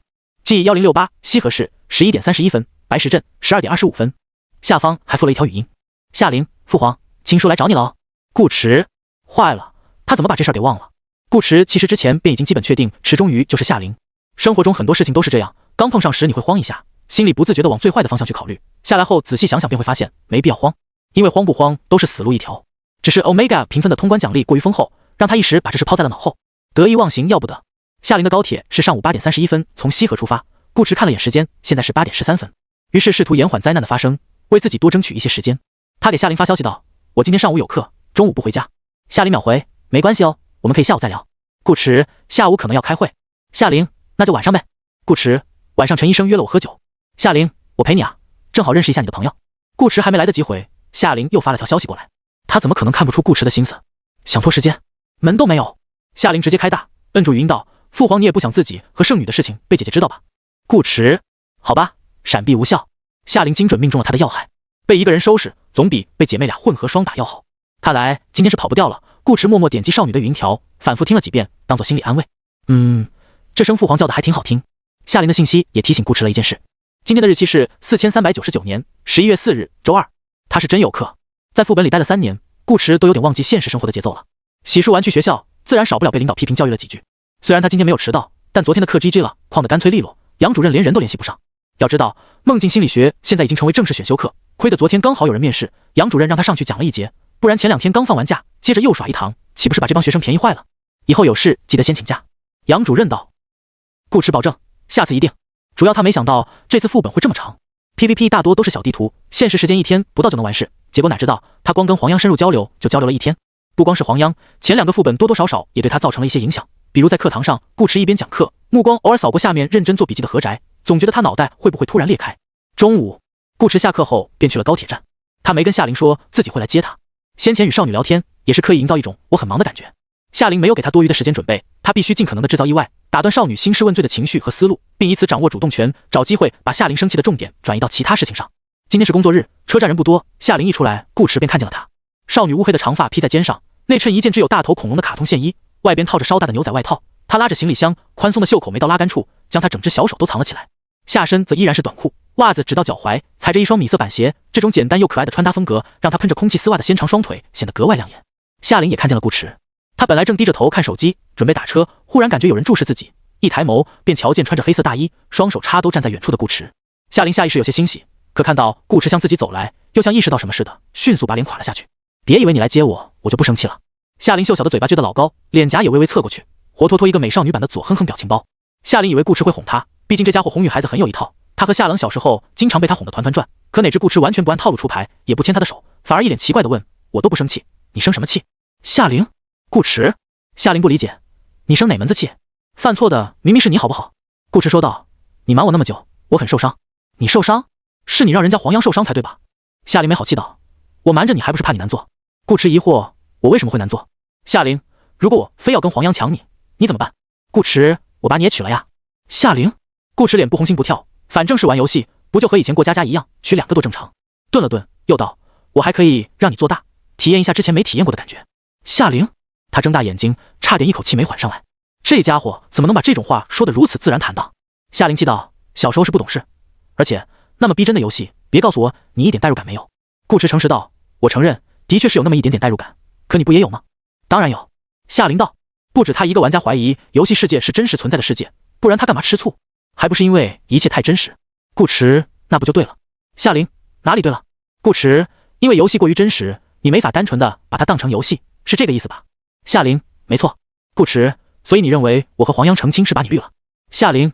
即1068西河市11点31分，白石镇12点25分。下方还附了一条语音：夏灵，父皇，亲叔来找你了哦。顾池坏了，他怎么把这事儿给忘了？顾池其实之前便已经基本确定池中鱼就是夏灵。生活中很多事情都是这样，刚碰上时你会慌一下，心里不自觉地往最坏的方向去考虑，下来后仔细想想便会发现没必要慌，因为慌不慌都是死路一条。只是 Omega 评分的通关奖励过于丰厚，让他一时把这事抛在了脑后，得意忘形要不得。夏灵的高铁是上午8点31分从西河出发，顾池看了眼时间，现在是8点13分，于是试图延缓灾难的发生，为自己多争取一些时间。他给夏灵发消息道：我今天上午有课，中午不回家。夏灵秒回：没关系哦，我们可以下午再聊。顾池下午可能要开会。夏灵，那就晚上呗。顾池，晚上陈医生约了我喝酒。夏灵，我陪你啊，正好认识一下你的朋友。顾池还没来得及回，夏灵又发了条消息过来。他怎么可能看不出顾池的心思？想拖时间，门都没有。夏灵直接开大，摁住语音道：父皇，你也不想自己和圣女的事情被姐姐知道吧？顾池，好吧，闪避无效。夏灵精准命中了他的要害，被一个人收拾总比被姐妹俩混合双打要好。看来今天是跑不掉了。顾池默默点击少女的语音条，反复听了几遍，当做心理安慰。这声父皇叫的还挺好听。夏琳的信息也提醒顾迟了一件事，今天的日期是4399年11月4日，周二。他是真有课，在副本里待了3年，顾迟都有点忘记现实生活的节奏了。洗漱完去学校，自然少不了被领导批评教育了几句。虽然他今天没有迟到，但昨天的课 GG 了，旷得干脆利落，杨主任连人都联系不上。要知道，梦境心理学现在已经成为正式选修课，亏得昨天刚好有人面试，杨主任让他上去讲了一节，不然前2天刚放完假，接着又耍一堂，岂不是把这帮学生便宜坏了？以后有事记得先请假。杨主任道。顾迟保证，下次一定。主要他没想到这次副本会这么长。PVP 大多都是小地图，限时时间1天不到就能完事，结果哪知道他光跟黄央深入交流就交流了1天。不光是黄央，前2个副本多多少少也对他造成了一些影响，比如在课堂上，顾迟一边讲课，目光偶尔扫过下面认真做笔记的何宅，总觉得他脑袋会不会突然裂开。中午，顾迟下课后便去了高铁站，他没跟夏琳说自己会来接他，先前与少女聊天也是刻意营造一种我很忙的感觉。夏琳没有给他多余的时间准备，他必须尽可能的制造意外，打断少女兴师问罪的情绪和思路，并以此掌握主动权，找机会把夏琳生气的重点转移到其他事情上。今天是工作日，车站人不多，夏琳一出来，顾迟便看见了她。少女乌黑的长发披在肩上，内衬一件只有大头恐龙的卡通线衣，外边套着稍大的牛仔外套。她拉着行李箱，宽松的袖口没到拉杆处，将她整只小手都藏了起来。下身则依然是短裤，袜子直到脚踝，踩着一双米色板鞋。这种简单又可爱的穿搭风格，让她喷着空气丝袜的纤长双腿显得格外亮眼。夏琳也看见了顾迟。他本来正低着头看手机，准备打车，忽然感觉有人注视自己，一抬眸便瞧见穿着黑色大衣、双手插兜站在远处的顾迟。夏琳下意识有些欣喜，可看到顾迟向自己走来，又像意识到什么似的，迅速把脸垮了下去。别以为你来接我，我就不生气了。夏琳秀小的嘴巴撅得老高，脸颊也微微侧过去，活脱脱一个美少女版的左哼哼表情包。夏琳以为顾迟会哄她，毕竟这家伙哄女孩子很有一套，她和夏朗小时候经常被他哄得团团转。可哪知顾迟完全不按套路出牌，也不牵她的手，反而一脸奇怪地问：我都不生气，你生什么气？夏琳，顾迟。夏琳不理解，你生哪门子气？犯错的明明是你好不好？顾迟说道，你瞒我那么久，我很受伤。你受伤？是你让人家黄央受伤才对吧？夏琳没好气道，我瞒着你还不是怕你难做？顾迟疑惑，我为什么会难做？夏琳，如果我非要跟黄央抢你，你怎么办？顾迟，我把你也娶了呀。夏琳，顾迟脸不红心不跳，反正是玩游戏，不就和以前过家家一样，娶2个多正常。顿了顿，又道，我还可以让你做大，体验一下之前没体验过的感觉。夏琳，他睁大眼睛，差点一口气没缓上来。这家伙怎么能把这种话说得如此自然坦荡？夏琳气道，小时候是不懂事，而且那么逼真的游戏，别告诉我你一点代入感没有。顾迟诚实道，我承认的确是有那么一点点代入感，可你不也有吗？当然有。夏琳道，不止他一个玩家怀疑游戏世界是真实存在的世界，不然他干嘛吃醋？还不是因为一切太真实。顾迟，那不就对了？夏琳，哪里对了？顾迟，因为游戏过于真实，你没法单纯的把它当成游戏，是这个意思吧？夏琳，没错。顾迟，所以你认为我和黄央成亲是把你绿了？夏琳，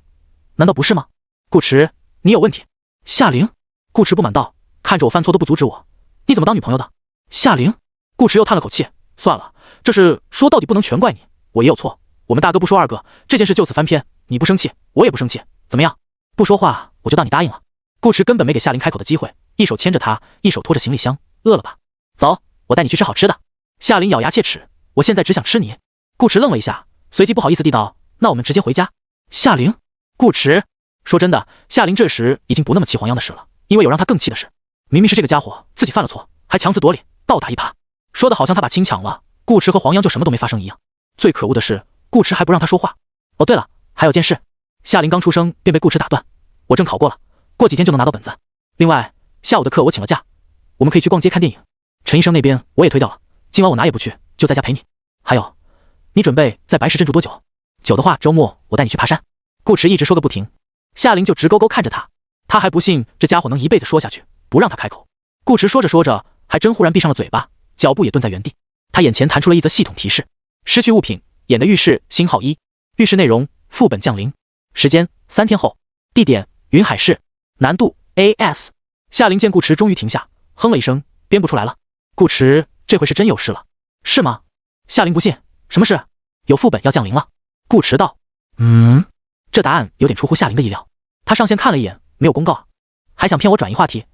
难道不是吗？顾迟，你有问题。夏琳，顾迟不满道，看着我犯错都不阻止我，你怎么当女朋友的？夏琳，顾迟又叹了口气，算了，这事说到底不能全怪你，我也有错，我们大哥不说二哥，这件事就此翻篇，你不生气，我也不生气，怎么样？不说话我就当你答应了。顾迟根本没给夏琳开口的机会，一手牵着她，一手拖着行李箱，饿了吧？走，我带你去吃好吃的。夏琳咬牙切齿，我现在只想吃你。顾迟愣了一下，随即不好意思地道，那我们直接回家。夏琳，顾迟，说真的，夏琳这时已经不那么气黄央的事了，因为有让他更气的事，明明是这个家伙自己犯了错，还强词夺理，倒打一耙，说的好像他把亲抢了，顾迟和黄央就什么都没发生一样。最可恶的是，顾迟还不让他说话。哦对了，还有件事。夏琳刚出声便被顾迟打断，我正考过了，过几天就能拿到本子。另外，下午的课我请了假，我们可以去逛街看电影。陈医生那边我也推掉了，今晚我哪也不去，就在家陪你。还有，你准备在白石镇住多久？久的话，周末我带你去爬山。顾迟一直说个不停，夏琳就直勾勾看着他，他还不信这家伙能一辈子说下去，不让他开口。顾迟说着说着，还真忽然闭上了嘴巴，脚步也顿在原地。他眼前弹出了一则系统提示：失去物品，演的浴室星号1，浴室内容副本降临，时间3天后，地点云海市，难度 AS。夏琳见顾迟终于停下，哼了一声，编不出来了。顾迟这回是真有事了，是吗？夏琳不信，什么事？有副本要降临了。顾迟道，这答案有点出乎夏琳的意料。他上线看了一眼，没有公告，还想骗我转移话题？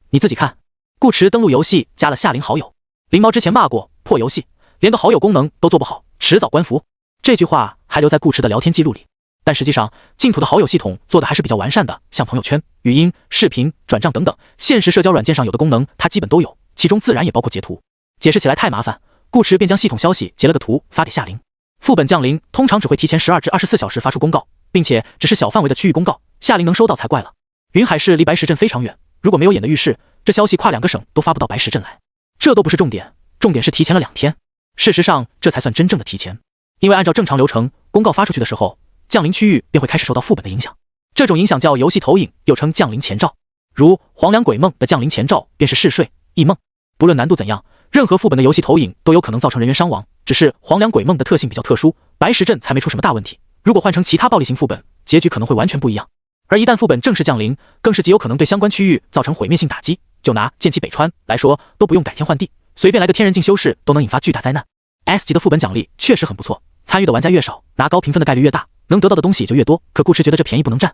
你自己看。顾迟登录游戏，加了夏琳好友。灵猫之前骂过破游戏，连个好友功能都做不好，迟早关服。这句话还留在顾迟的聊天记录里。但实际上，净土的好友系统做的还是比较完善的，像朋友圈、语音、视频、转账等等，现实社交软件上有的功能，它基本都有，其中自然也包括截图。解释起来太麻烦，顾迟便将系统消息截了个图发给夏琳。副本降临通常只会提前12至24小时发出公告，并且只是小范围的区域公告，夏琳能收到才怪了。云海市离白石镇非常远，如果没有演的预示，这消息跨2个省都发不到白石镇来。这都不是重点，重点是提前了2天。事实上，这才算真正的提前，因为按照正常流程，公告发出去的时候，降临区域便会开始受到副本的影响。这种影响叫游戏投影，又称降临前兆。如黄粱鬼梦的降临前兆便是嗜睡、异梦。不论难度怎样，任何副本的游戏投影都有可能造成人员伤亡，只是黄粱鬼梦的特性比较特殊，白石镇才没出什么大问题。如果换成其他暴力型副本，结局可能会完全不一样。而一旦副本正式降临，更是极有可能对相关区域造成毁灭性打击。就拿剑气北川来说，都不用改天换地，随便来个天人境修士都能引发巨大灾难。S 级的副本奖励确实很不错，参与的玩家越少，拿高评分的概率越大，能得到的东西也就越多。可顾池觉得这便宜不能占。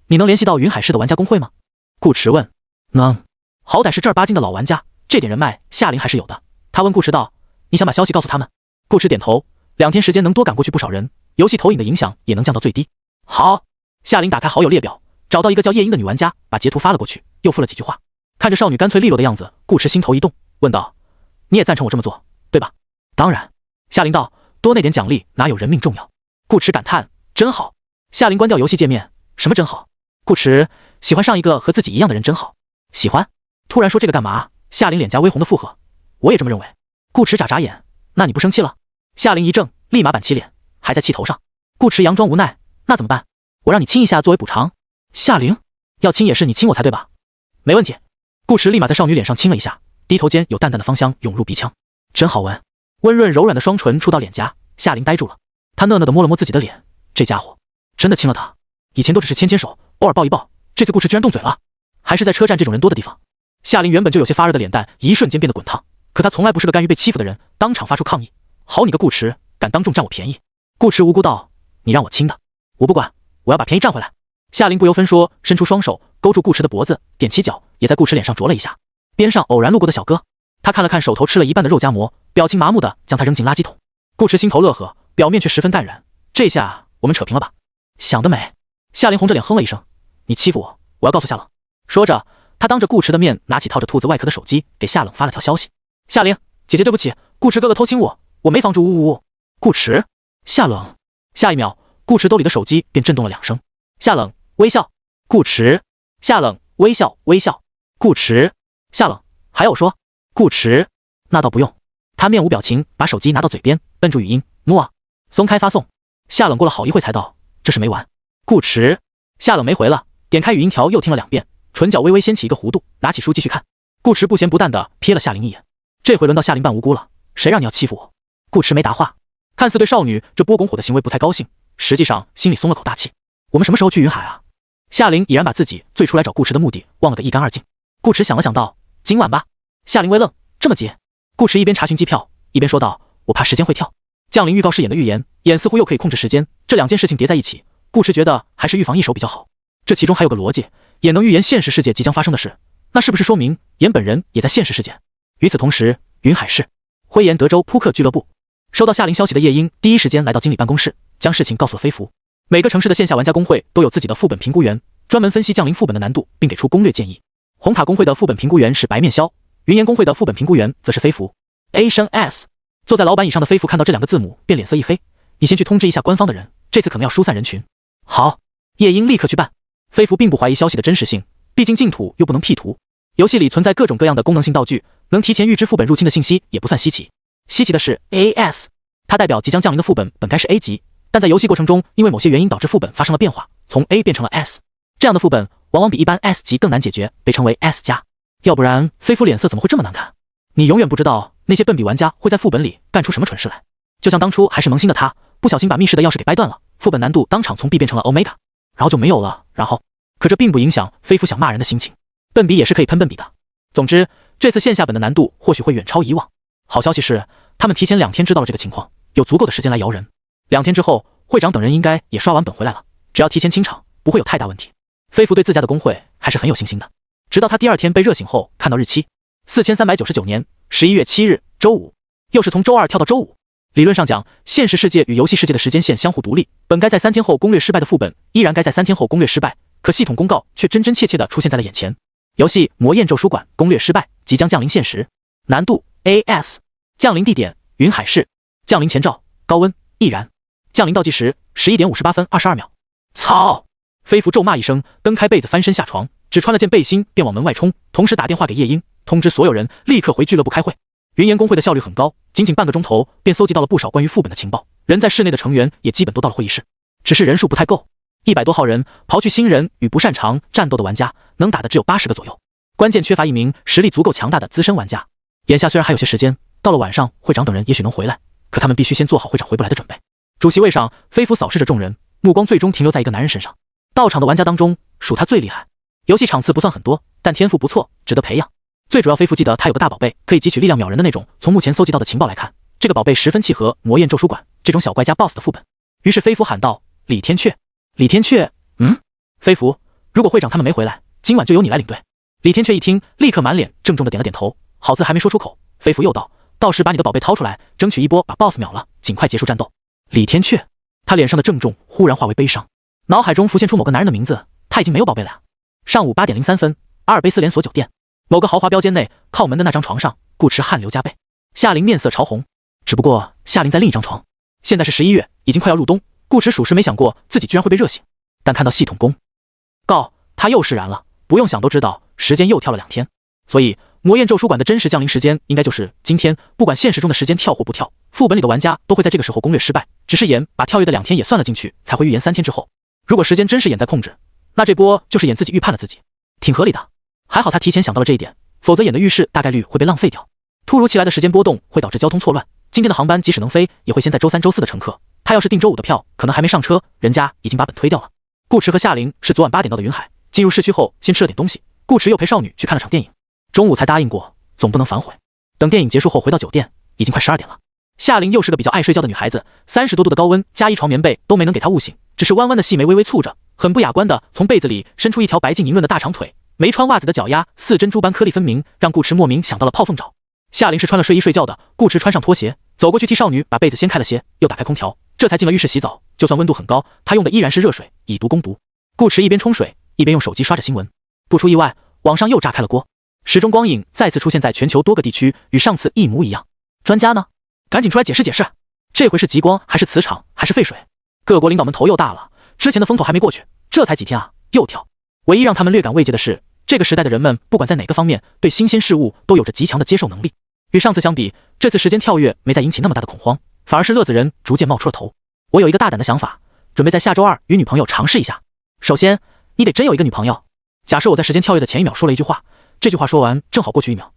你能联系到云海市的玩家公会吗？顾池问。能，好歹是正儿八经的老玩家，这点人脉夏琳还是有的。他问顾池道：你想把消息告诉他们？顾池点头，2天时间能多赶过去不少人，游戏投影的影响也能降到最低。好，夏琳打开好友列表，找到一个叫叶英的女玩家，把截图发了过去，又附了几句话。看着少女干脆利落的样子，顾池心头一动，问道：你也赞成我这么做，对吧？当然。夏琳道：多那点奖励哪有人命重要？顾池感叹：真好。夏琳关掉游戏界面，什么真好？顾池喜欢上一个和自己一样的人真好。喜欢？突然说这个干嘛？夏琳脸颊微红的附和：我也这么认为。顾池眨眨眼：那你不生气了？夏琳一怔，立马板起脸，还在气头上。顾池佯装无奈：那怎么办？我让你亲一下作为补偿。夏琳，要亲也是你亲我才对吧？没问题。顾池立马在少女脸上亲了一下，低头间有淡淡的芳香涌入鼻腔，真好闻。温润柔软的双唇触到脸颊，夏琳呆住了。她讷讷地摸了摸自己的脸，这家伙真的亲了她。以前都只是牵牵手，偶尔抱一抱，这次顾池居然动嘴了，还是在车站这种人多的地方。夏琳原本就有些发热的脸蛋一瞬间变得滚烫，可她从来不是个甘于被欺负的人，当场发出抗议：好你个顾池，敢当众占我便宜！顾池无辜道：你让我亲的，我不管，我要把便宜占回来。夏琳不由分说，伸出双手勾住顾池的脖子，踮起脚也在顾池脸上啄了一下。边上偶然路过的小哥，他看了看手头吃了一半的肉夹馍，表情麻木的将它扔进垃圾桶。顾池心头乐呵，表面却十分淡然。这下我们扯平了吧？想得美。夏琳红着脸哼了一声：你欺负我，我要告诉夏冷。说着，他当着顾池的面拿起套着兔子外壳的手机给夏冷发了条消息：夏琳姐姐对不起，顾池哥哥偷亲我没防住，呜呜呜。顾池，夏冷。下一秒，顾池兜里的手机便震动了2声。夏冷微笑，顾池。夏冷微笑微笑，顾池。夏冷还有说，顾池。那倒不用。他面无表情把手机拿到嘴边，摁住语音，诺。松开发送。夏冷过了好一会才道：这是没完。顾池。夏冷没回了，点开语音条又听了2遍，唇角微微掀起一个弧度，拿起书继续看。顾池不咸不淡地瞥了夏琳一眼，这回轮到夏琳扮无辜了，谁让你要欺负我？顾池没答话，看似对少女这拨拱火的行为不太高兴，实际上心里松了口大气。我们什么时候去云海啊？夏琳已然把自己最初来找顾池的目的忘了个一干二净。顾池想了想道：今晚吧。夏琳微愣，这么急？顾池一边查询机票，一边说道：我怕时间会跳。降临预告饰演的预言，演似乎又可以控制时间，这2件事情叠在一起，顾池觉得还是预防一手比较好。这其中还有个逻辑，演能预言现实世界即将发生的事，那是不是说明演本人也在现实世界？与此同时，云海市灰岩德州扑克俱乐部收到夏琳消息的叶英第一时间来到经理办公室，将事情告诉了飞服。每个城市的线下玩家公会都有自己的副本评估员，专门分析降临副本的难度，并给出攻略建议。红塔公会的副本评估员是白面鸮，云岩公会的副本评估员则是飞服。A 升 S。 坐在老板椅上的飞服看到这2个字母便脸色一黑，你先去通知一下官方的人，这次可能要疏散人群。好，叶英立刻去办。飞服并不怀疑消息的真实性，毕竟净土又不能 P 图，游戏里存在各种各样的功能性道具，能提前预知副本入侵的信息也不算稀奇。稀奇的是 AAS， 它代表即将降临的副本本该是 A 级，但在游戏过程中因为某些原因导致副本发生了变化，从 A 变成了 S。 这样的副本往往比一般 S 级更难解决，被称为 S 加。要不然飞服脸色怎么会这么难看？你永远不知道那些笨笔玩家会在副本里干出什么蠢事来。就像当初还是萌新的他，不小心把密室的钥匙给掰断了，副本难度当场从 B 变成了 Omega， 然后就没有了。可这并不影响飞服想骂人的心情，笨笔也是可以喷笨笔的。总之，这次线下本的难度或许会远超以往。好消息是，他们提前2天知道了这个情况，有足够的时间来摇人。2天之后，会长等人应该也刷完本回来了，只要提前清场，不会有太大问题。飞服对自家的工会还是很有信心的。直到他第2天被热醒后，看到日期，4399年11月7日，周五，又是从周2跳到周五。理论上讲，现实世界与游戏世界的时间线相互独立，本该在3天后攻略失败的副本，依然该在3天后攻略失败。可系统公告却真真切切地出现在了眼前。游戏魔焰咒书馆攻略失败，即将降临现实。难度 AS， 降临地点云海市，降临前兆高温易燃，降临倒计时11点58分22秒。操！飞福咒骂一声，蹬开被子翻身下床，只穿了件背心便往门外冲，同时打电话给夜莺，通知所有人立刻回俱乐部开会。云岩公会的效率很高，仅仅半个钟头便搜集到了不少关于副本的情报，人在室内的成员也基本都到了会议室，只是人数不太够，100多号人，刨去新人与不擅长战斗的玩家，能打的只有80个左右，关键缺乏一名实力足够强大的资深玩家。眼下虽然还有些时间，到了晚上会长等人也许能回来，可他们必须先做好会长回不来的准备。主席位上，飞福扫视着众人，目光最终停留在一个男人身上。到场的玩家当中，属他最厉害，游戏场次不算很多，但天赋不错，值得培养。最主要，飞福记得他有个大宝贝，可以汲取力量秒人的那种。从目前搜集到的情报来看，这个宝贝十分契合魔焰咒书馆这种小怪加 BOSS 的副本。于是飞福喊道：“李天阙，李天阙，飞福，如果会长他们没回来，今晚就由你来领队。”李天阙一听，立刻满脸郑重的点了点头。好字还没说出口，飞福又道：“到时把你的宝贝掏出来，争取一波把 BOSS 秒了，尽快结束战斗。”李天阙，他脸上的郑重忽然化为悲伤，脑海中浮现出某个男人的名字，他已经没有宝贝了呀。上午8点03分，阿尔卑斯连锁酒店。某个豪华标间内，靠门的那张床上，顾驰汗流浃背，夏琳面色潮红。只不过夏琳在另一张床。现在是11月，已经快要入冬，顾驰属实没想过自己居然会被热醒，但看到系统公告，他又释然了，不用想都知道时间又跳了2天，所以魔焰咒书馆的真实降临时间应该就是今天。不管现实中的时间跳或不跳，副本里的玩家都会在这个时候攻略失败，只是演把跳跃的2天也算了进去，才会预言3天之后。如果时间真是演在控制，那这波就是演自己预判了自己，挺合理的。还好他提前想到了这一点，否则演的预示大概率会被浪费掉。突如其来的时间波动会导致交通错乱，今天的航班即使能飞，也会先在周3、周4的乘客。他要是订周5的票，可能还没上车，人家已经把本推掉了。顾驰和夏琳是昨晚8点到的云海，进入市区后先吃了点东西，顾驰又陪少女去看了场电影。中午才答应过，总不能反悔。等电影结束后回到酒店，已经快12点了。夏琳又是个比较爱睡觉的女孩子，30多度的高温加一床棉被都没能给她捂醒，只是弯弯的细眉微微蹙着，很不雅观的从被子里伸出一条白净莹润的大长腿。没穿袜子的脚丫似珍珠般颗粒分明，让顾驰莫名想到了泡凤爪。夏琳是穿了睡衣睡觉的，顾驰穿上拖鞋，走过去替少女把被子掀开了些，又打开空调，这才进了浴室洗澡。就算温度很高，他用的依然是热水，以毒攻毒。顾驰一边冲水，一边用手机刷着新闻。不出意外，网上又炸开了锅，时钟光影再次出现在全球多个地区，与上次一模一样。专家呢？赶紧出来解释解释，这回是极光还是磁场还是沸水？各国领导们头又大了，之前的风头还没过去，这才几天啊，又跳。唯一让他们略感慰藉的是，这个时代的人们不管在哪个方面，对新鲜事物都有着极强的接受能力。与上次相比，这次时间跳跃没再引起那么大的恐慌，反而是乐子人逐渐冒出了头。我有一个大胆的想法，准备在下周2与女朋友尝试一下。首先，你得真有一个女朋友。假设我在时间跳跃的前1秒说了一句话，这句话说完正好过去1秒，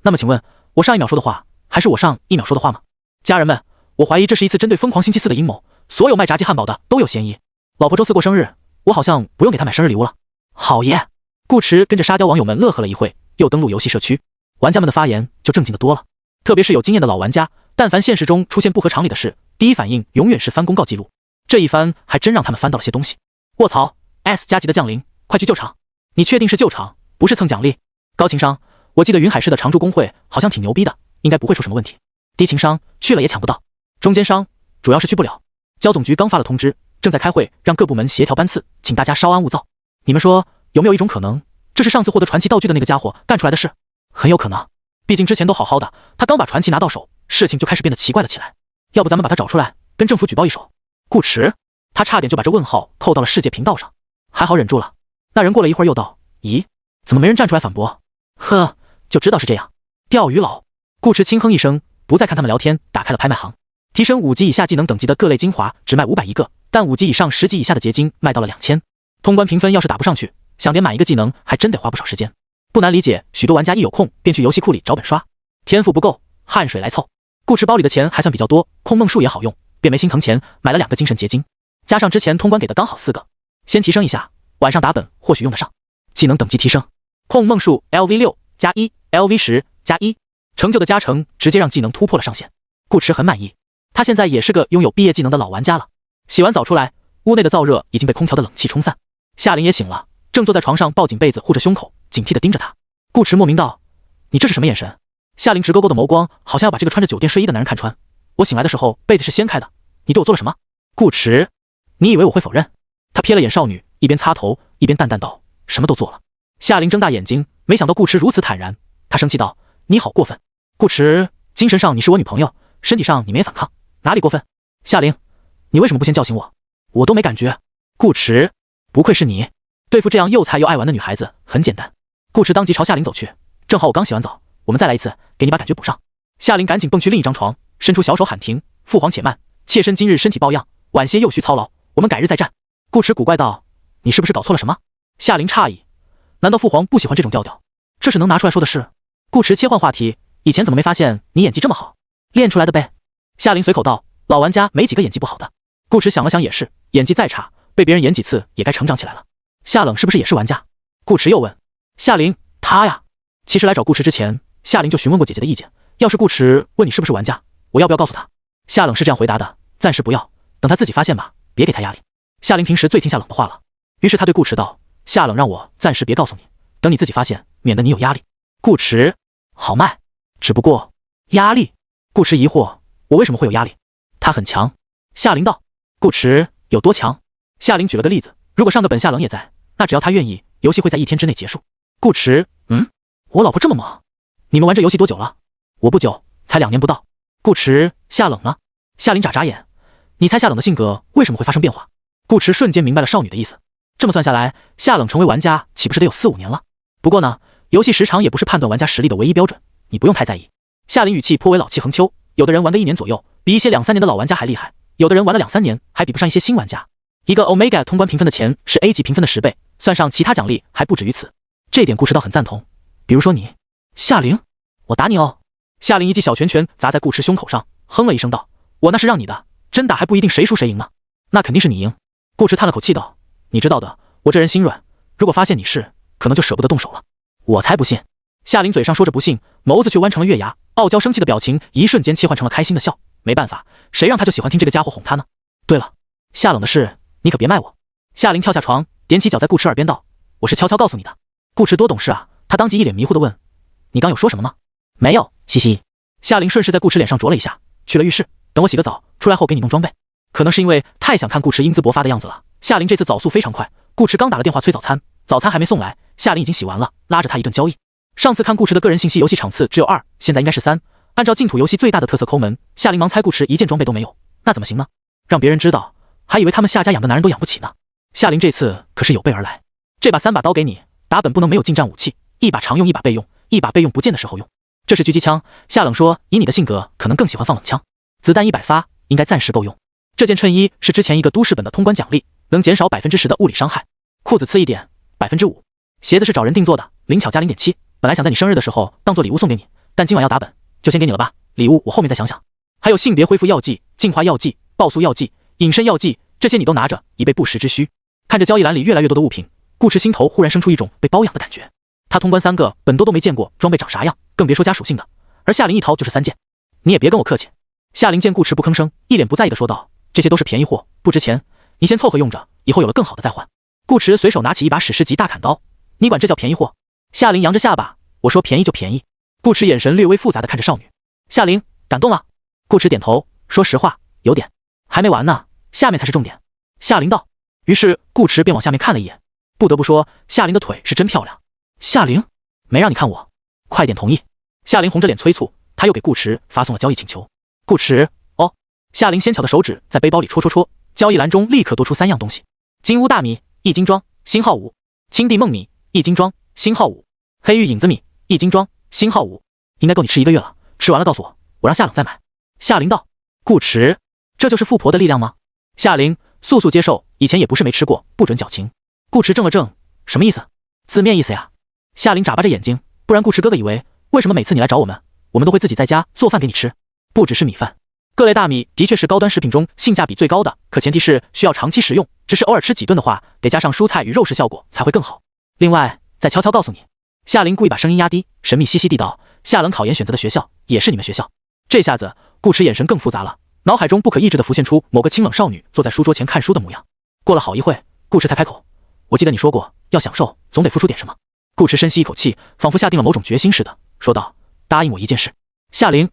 那么请问，我上1秒说的话，还是我上1秒说的话吗？家人们，我怀疑这是一次针对疯狂星期4的阴谋，所有卖炸鸡汉堡的都有嫌疑。老婆周4过生日，我好像不用给她买生日礼物了。好耶！顾驰跟着沙雕网友们乐呵了一会，又登录游戏社区，玩家们的发言就正经的多了。特别是有经验的老玩家，但凡现实中出现不合常理的事，第一反应永远是翻公告记录。这一翻还真让他们翻到了些东西。卧槽 ，S 加级的降临，快去救场！你确定是救场，不是蹭奖励？高情商，我记得云海市的常驻工会好像挺牛逼的，应该不会出什么问题。低情商，去了也抢不到。中间商，主要是去不了。交总局刚发了通知，正在开会，让各部门协调班次，请大家稍安勿躁。你们说有没有一种可能，这是上次获得传奇道具的那个家伙干出来的事？很有可能，毕竟之前都好好的，他刚把传奇拿到手，事情就开始变得奇怪了起来。要不咱们把他找出来，跟政府举报一手。顾驰，他差点就把这问号扣到了世界频道上，还好忍住了。那人过了一会儿又道：“咦，怎么没人站出来反驳？”呵，就知道是这样。钓鱼佬。顾驰轻哼一声，不再看他们聊天，打开了拍卖行。提升5级以下技能等级的各类精华只卖500一个，但5级以上10级以下的结晶卖到了2000。通关评分要是打不上去，想点满一个技能还真得花不少时间。不难理解，许多玩家一有空便去游戏库里找本刷，天赋不够，汗水来凑。顾驰包里的钱还算比较多，控梦术也好用，便没心疼钱，买了2个精神结晶，加上之前通关给的刚好4个，先提升一下，晚上打本或许用得上。技能等级提升，控梦术 LV6+1，LV10+1，成就的加成直接让技能突破了上限。顾驰很满意，他现在也是个拥有毕业技能的老玩家了。洗完澡出来，屋内的燥热已经被空调的冷气冲散。夏琳也醒了，正坐在床上抱紧被子护着胸口，警惕地盯着他。顾驰莫名道：“你这是什么眼神？”夏琳直勾勾的眸光好像要把这个穿着酒店睡衣的男人看穿。我醒来的时候被子是掀开的，你对我做了什么？顾驰，你以为我会否认？他瞥了眼少女，一边擦头一边淡淡道：“什么都做了。”夏琳睁大眼睛，没想到顾驰如此坦然，他生气道：“你好过分！顾驰，精神上你是我女朋友，身体上你没反抗，哪里过分？夏琳，你为什么不先叫醒我？我都没感觉。”顾迟，不愧是你，对付这样又菜又爱玩的女孩子很简单。顾迟当即朝夏琳走去，正好我刚洗完澡，我们再来一次，给你把感觉补上。夏琳赶紧蹦去另一张床，伸出小手喊停，父皇且慢，妾身今日身体抱恙，晚些又需操劳，我们改日再战。顾迟古怪道：你是不是搞错了什么？夏琳诧异，难道父皇不喜欢这种调调？这是能拿出来说的事？顾迟切换话题，以前怎么没发现你演技这么好？练出来的呗。夏琳随口道，老玩家没几个演技不好的。顾迟想了想也是，演技再差，被别人演几次也该成长起来了。夏冷是不是也是玩家？顾迟又问。夏琳，他呀。其实来找顾迟之前，夏琳就询问过姐姐的意见，要是顾迟问你是不是玩家，我要不要告诉他？夏冷是这样回答的，暂时不要，等他自己发现吧，别给他压力。夏琳平时最听夏冷的话了，于是他对顾迟道，夏冷让我暂时别告诉你，等你自己发现，免得你有压力。顾迟，好卖，只不过压力。顾迟疑惑，我为什么会有压力？他很强。夏琳道，顾迟有多强？夏琳举了个例子，如果上个本夏冷也在，那只要他愿意，游戏会在1天之内结束。顾迟，我老婆这么猛？你们玩这游戏多久了？我不久，才2年不到。顾迟，夏冷呢？夏琳眨眨眼，你猜夏冷的性格为什么会发生变化？顾迟瞬间明白了少女的意思。这么算下来，夏冷成为玩家岂不是得有4、5年了？不过呢，游戏时长也不是判断玩家实力的唯一标准，你不用太在意。夏琳语气颇为老气横秋，有的人玩个1年左右，比一些2、3年的老玩家还厉害，有的人玩了2、3年，还比不上一些新玩家。一个 Omega 通关评分的钱是 A 级评分的10倍，算上其他奖励还不止于此。这点顾迟倒很赞同。比如说你，夏琳，我打你哦。夏琳一记小拳拳砸在顾迟胸口上，哼了一声道，我那是让你的，真打还不一定谁输谁赢呢。那肯定是你赢。顾迟叹了口气道，你知道的，我这人心软，如果发现你是，可能就舍不得动手了。我才不信。夏琳嘴上说着不信，眸子却弯成了月牙，傲娇生气的表情一瞬间切换成了开心的笑。没办法，谁让他就喜欢听这个家伙哄他呢？对了，夏冷的事你可别卖我。夏琳跳下床，踮起脚在顾迟耳边道，我是悄悄告诉你的。顾迟多懂事啊，他当即一脸迷糊的问，你刚有说什么吗？没有，嘻嘻。夏琳顺势在顾迟脸上啄了一下，去了浴室，等我洗个澡，出来后给你弄装备。可能是因为太想看顾迟英姿勃发的样子了，夏琳这次早速非常快。顾迟刚打了电话催早餐，早餐还没送来，夏琳已经洗完了，拉着他一顿交易。上次看顾迟的个人信息游戏场次只有2，现在应该是3。按照净土游戏最大的特色抠门，夏琳忙猜顾迟一件装备都没有，那怎么行呢？让别人知道，还以为他们夏家养个男人都养不起呢。夏琳这次可是有备而来，这把3把刀给你，打本不能没有近战武器，一把常用，一把备用，一把备用不见的时候用。这是狙击枪，夏冷说以你的性格可能更喜欢放冷枪，子弹100发应该暂时够用。这件衬衣是之前一个都市本的通关奖励，能减少10%的物理伤害。裤子次一点，5%。鞋子是找人定做的，灵巧加0.7。本来想在你生日的时候当做礼物送给你，但今晚要打本，就先给你了吧。礼物我后面再想想。还有性别恢复药剂、净化药剂、爆速药剂、隐身药剂，这些你都拿着，以备不时之需。看着交易栏里越来越多的物品，顾迟心头忽然生出一种被包养的感觉。他通关3个本都没见过装备长啥样，更别说加属性的，而夏琳一掏就是3件。你也别跟我客气。夏琳见顾迟不吭声，一脸不在意的说道，这些都是便宜货，不值钱，你先凑合用着，以后有了更好的再换。顾迟随手拿起一把史诗级大砍刀，你管这叫便宜货？夏琳扬着下巴，我说便宜就便宜。顾迟眼神略微复杂的看着少女。夏琳感动了？顾迟点头，说实话有点。还没完呢，下面才是重点。夏琳道。于是顾迟便往下面看了一眼，不得不说夏琳的腿是真漂亮。夏琳，没让你看我，快点同意。夏琳红着脸催促，他又给顾迟发送了交易请求。顾迟，哦。夏琳纤巧的手指在背包里戳戳戳，交易栏中立刻多出3样东西：金乌大米1斤装，星号5；青地梦米1斤装，星号5；黑玉影子米1斤装，星号5。应该够你吃1个月了，吃完了告诉我，我让夏冷再买。夏琳道。顾迟，这就是富婆的力量吗？夏琳，速速接受，以前也不是没吃过，不准矫情。顾迟怔了怔，什么意思？字面意思呀。夏琳眨巴着眼睛，不然顾迟哥哥以为为什么每次你来找我们都会自己在家做饭给你吃？不只是米饭，各类大米的确是高端食品中性价比最高的，可前提是需要长期食用，只是偶尔吃几顿的话，得加上蔬菜与肉食效果才会更好。另外再悄悄告诉你。夏琳故意把声音压低，神秘兮兮地道，夏冷考研选择的学校也是你们学校。这下子顾迟眼神更复杂了，脑海中不可抑制地浮现出某个清冷少女坐在书桌前看书的模样。过了好一会，顾迟才开口，我记得你说过要享受总得付出点什么。顾迟深吸一口气，仿佛下定了某种决心似的，说道，答应我一件事。夏琳，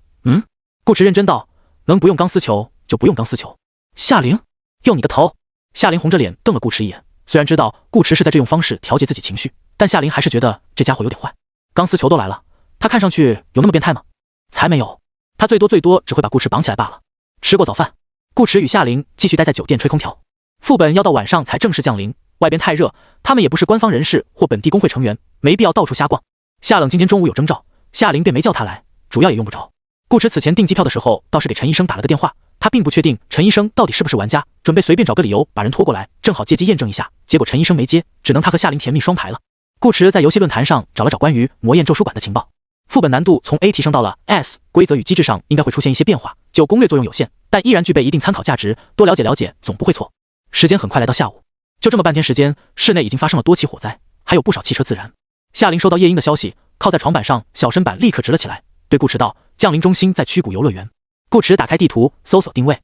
顾迟认真道，能不用钢丝球就不用钢丝球。夏琳，用你个头。夏琳红着脸瞪了顾迟一眼，虽然知道顾迟是在这种方式调节自己情绪，但夏琳还是觉得这家伙有点坏。钢丝球都来了，他看上去有那么变态吗？才没有，他最多只会把顾迟绑起来罢了。吃过早饭，顾迟与夏琳继续待在酒店吹空调。副本要到晚上才正式降临，外边太热，他们也不是官方人士或本地工会成员，没必要到处瞎逛。夏冷今天中午有征兆，夏琳便没叫他来，主要也用不着。顾池此前订机票的时候，倒是给陈医生打了个电话，他并不确定陈医生到底是不是玩家，准备随便找个理由把人拖过来，正好借机验证一下。结果陈医生没接，只能他和夏琳甜蜜双排了。顾池在游戏论坛上找了找关于魔焰咒书馆的情报，副本难度从 A 提升到了 S， 规则与机制上应该会出现一些变化，就攻略作用有限，但依然具备一定参考价值，多了解了解总不会错。时间很快来到下午，就这么半天时间，室内已经发生了多起火灾，还有不少汽车自燃。夏琳收到夜莺的消息，靠在床板上，小身板立刻直了起来，对顾池道：“降临中心在曲谷游乐园。”顾池打开地图，搜索定位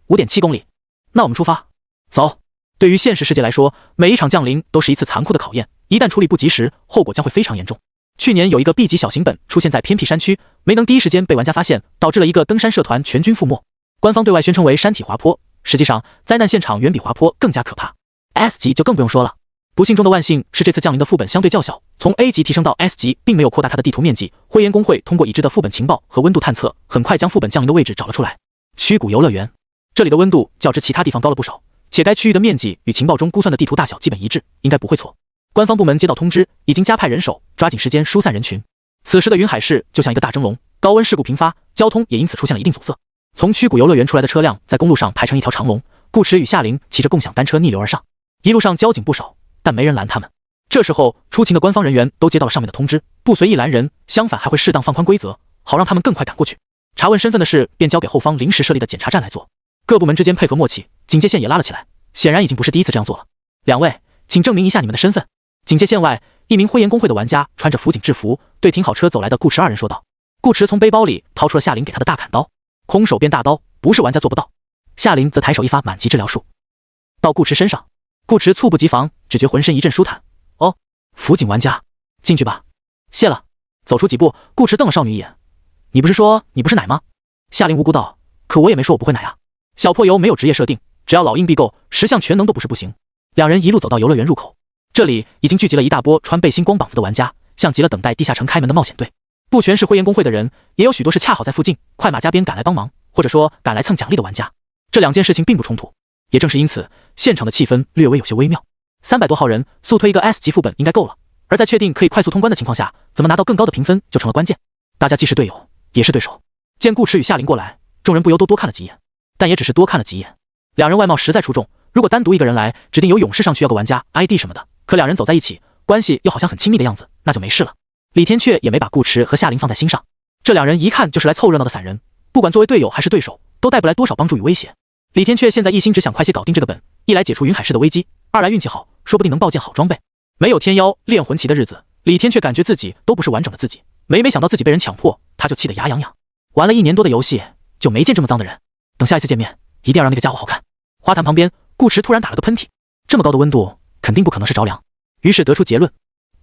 ，5.7公里。那我们出发，走。对于现实世界来说，每一场降临都是一次残酷的考验，一旦处理不及时，后果将会非常严重。去年有一个 B 级小型本出现在偏僻山区，没能第一时间被玩家发现，导致了一个登山社团全军覆没。官方对外宣称为山体滑坡，实际上灾难现场远比滑坡更加可怕。S 级就更不用说了。不幸中的万幸是这次降临的副本相对较小，从 A 级提升到 S 级并没有扩大它的地图面积。灰岩工会通过已知的副本情报和温度探测，很快将副本降临的位置找了出来。曲谷游乐园，这里的温度较之其他地方高了不少，且该区域的面积与情报中估算的地图大小基本一致，应该不会错。官方部门接到通知，已经加派人手，抓紧时间疏散人群。此时的云海市就像一个大蒸笼，高温事故频发，交通也因此出现了一定阻塞。从曲谷游乐园出来的车辆在公路上排成一条长龙，顾池与夏琳骑着共享单车逆流而上，一路上交警不少，但没人拦他们。这时候出勤的官方人员都接到了上面的通知，不随意拦人，相反还会适当放宽规则，好让他们更快赶过去。查问身份的事便交给后方临时设立的检查站来做，各部门之间配合默契，警戒线也拉了起来，显然已经不是第一次这样做了。两位，请证明一下你们的身份。警戒线外，一名灰岩工会的玩家穿着辅警制服，对停好车走来的顾池二人说道。顾池从背包里掏出了夏琳给他的大砍刀，空手变大刀，不是玩家做不到。夏琳则抬手一发满级治疗术到顾池身上，顾池猝不及防，只觉浑身一阵舒坦。哦，辅警玩家，进去吧。谢了。走出几步，顾池瞪了少女一眼。你不是说你不是奶吗？夏琳无辜道。可我也没说我不会奶啊。小破油没有职业设定，只要老硬币够，10项全能都不是不行。两人一路走到游乐园入口，这里已经聚集了一大波穿背心光膀子的玩家，像极了等待地下城开门的冒险队。不全是灰岩工会的人，也有许多是恰好在附近快马加鞭赶来帮忙，或者说赶来蹭奖励的玩家。这两件事情并不冲突，也正是因此，现场的气氛略微有些微妙。300多号人速推一个 S 级副本应该够了，而在确定可以快速通关的情况下，怎么拿到更高的评分就成了关键。大家既是队友，也是对手。见顾池与夏琳过来，众人不由都多看了几眼，但也只是多看了几眼。两人外貌实在出众，如果单独一个人来，指定有勇士上去要个玩家 ID 什么的，可两人走在一起，关系又好像很亲密的样子，那就没事了。李天阙也没把顾池和夏琳放在心上，这两人一看就是来凑热闹的散人，不管作为队友还是对手，都带不来多少帮助与威胁。李天阙现在一心只想快些搞定这个本，一来解除云海市的危机，二来运气好，说不定能爆件好装备。没有天妖炼魂旗的日子，李天阙感觉自己都不是完整的自己，每想到自己被人强迫，他就气得牙痒痒。玩了1年多的游戏，就没见这么脏的人，等下一次见面，一定要让那个家伙好看。花坛旁边，顾池突然打了个喷嚏，这么高的温度，肯定不可能是着凉，于是得出结论：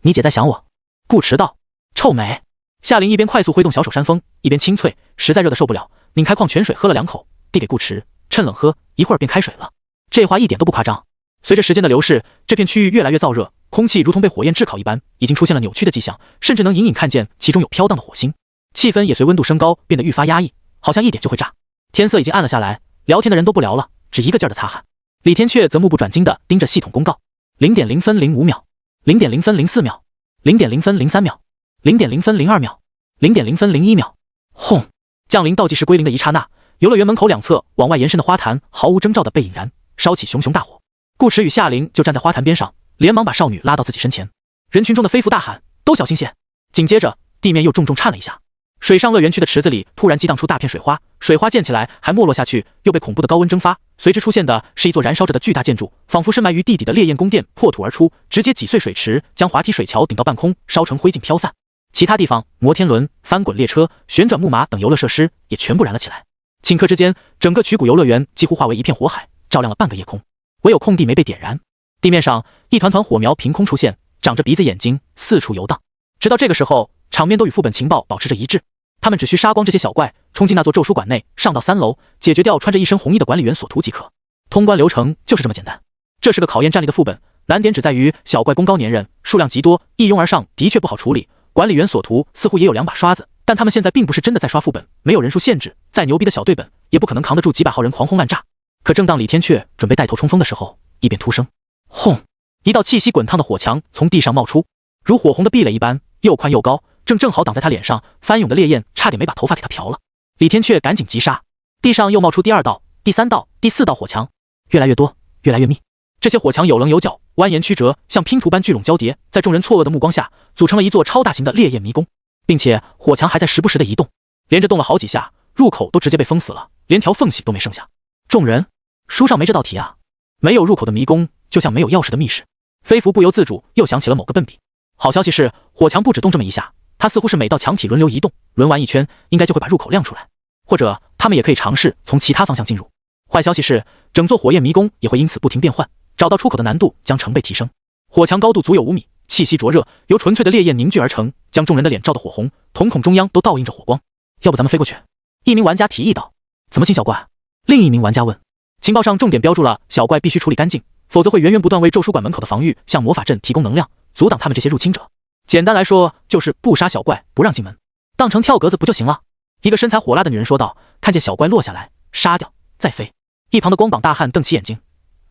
你姐在想我。顾池道：臭美。夏琳一边快速挥动小手扇风，一边清脆，实在热得受不了，拧开矿泉水喝了2口，递给顾池，趁冷喝，一会儿便开水了。这话一点都不夸张。随着时间的流逝，这片区域越来越燥热，空气如同被火焰炙烤一般，已经出现了扭曲的迹象，甚至能隐隐看见其中有飘荡的火星。气氛也随温度升高变得愈发压抑，好像一点就会炸。天色已经暗了下来，聊天的人都不聊了，只一个劲儿的擦汗。李天阙则目不转睛地盯着系统公告：0.0分05秒，0.0分04秒，0.0分03秒，0.0分02秒，0.0分01秒。轰！降临倒计时归零的一刹那，游乐园门口两侧往外延伸的花坛毫无征兆地被引燃，烧起熊熊大火。顾池与夏琳就站在花坛边上，连忙把少女拉到自己身前。人群中的飞蝠大喊：都小心些！紧接着，地面又重重颤了一下。水上乐园区的池子里突然激荡出大片水花，水花溅起来还没落下去，又被恐怖的高温蒸发。随之出现的是一座燃烧着的巨大建筑，仿佛深埋于地底的烈焰宫殿破土而出，直接挤碎水池，将滑梯水桥顶到半空，烧成灰烬飘散。其他地方，摩天轮、翻滚列车、旋转木马等游乐设施也全部燃了起来。顷刻之间，整个曲谷游乐园几乎化为一片火海，照亮了半个夜空，唯有空地没被点燃。地面上一团团火苗凭空出现，长着鼻子眼睛，四处游荡。直到这个时候，场面都与副本情报保持着一致。他们只需杀光这些小怪，冲进那座咒书馆内，上到3楼，解决掉穿着一身红衣的管理员所图即可。通关流程就是这么简单。这是个考验战力的副本，难点只在于小怪功高粘人，数量极多，一拥而上的确不好处理。管理员所图似乎也有2把刷子，但他们现在并不是真的在刷副本，没有人数限制，再牛逼的小队本也不可能扛得住几百号人狂轰滥炸。可正当李天阙准备带头冲锋的时候，一边突声，轰！一道气息滚烫的火墙从地上冒出，如火红的壁垒一般，又宽又高，正好挡在他脸上，翻涌的烈焰差点没把头发给他漂了。李天阙赶紧急刹，地上又冒出第2道、第3道、第4道火墙，越来越多，越来越密。这些火墙有棱有角，蜿蜒曲折，像拼图般聚拢交叠，在众人错愕的目光下，组成了一座超大型的烈焰迷宫，并且火墙还在时不时的移动，连着动了好几下，入口都直接被封死了，连条缝隙都没剩下。众人，书上没这道题啊！没有入口的迷宫，就像没有钥匙的密室。飞服不由自主又想起了某个笨笔。好消息是，火墙不止动这么一下，它似乎是每道墙体轮流移动，轮完一圈，应该就会把入口亮出来。或者他们也可以尝试从其他方向进入。坏消息是，整座火焰迷宫也会因此不停变换，找到出口的难度将成倍提升。火墙高度足有5米，气息灼热，由纯粹的烈焰凝聚而成，将众人的脸照得火红，瞳孔中央都倒映着火光。要不咱们飞过去？一名玩家提议道。怎么清小怪？另一名玩家问。情报上重点标注了小怪必须处理干净，否则会源源不断为咒书馆门口的防御向魔法阵提供能量，阻挡他们这些入侵者。简单来说，就是不杀小怪，不让进门，当成跳格子不就行了？一个身材火辣的女人说道。看见小怪落下来，杀掉，再飞。一旁的光膀大汉瞪起眼睛。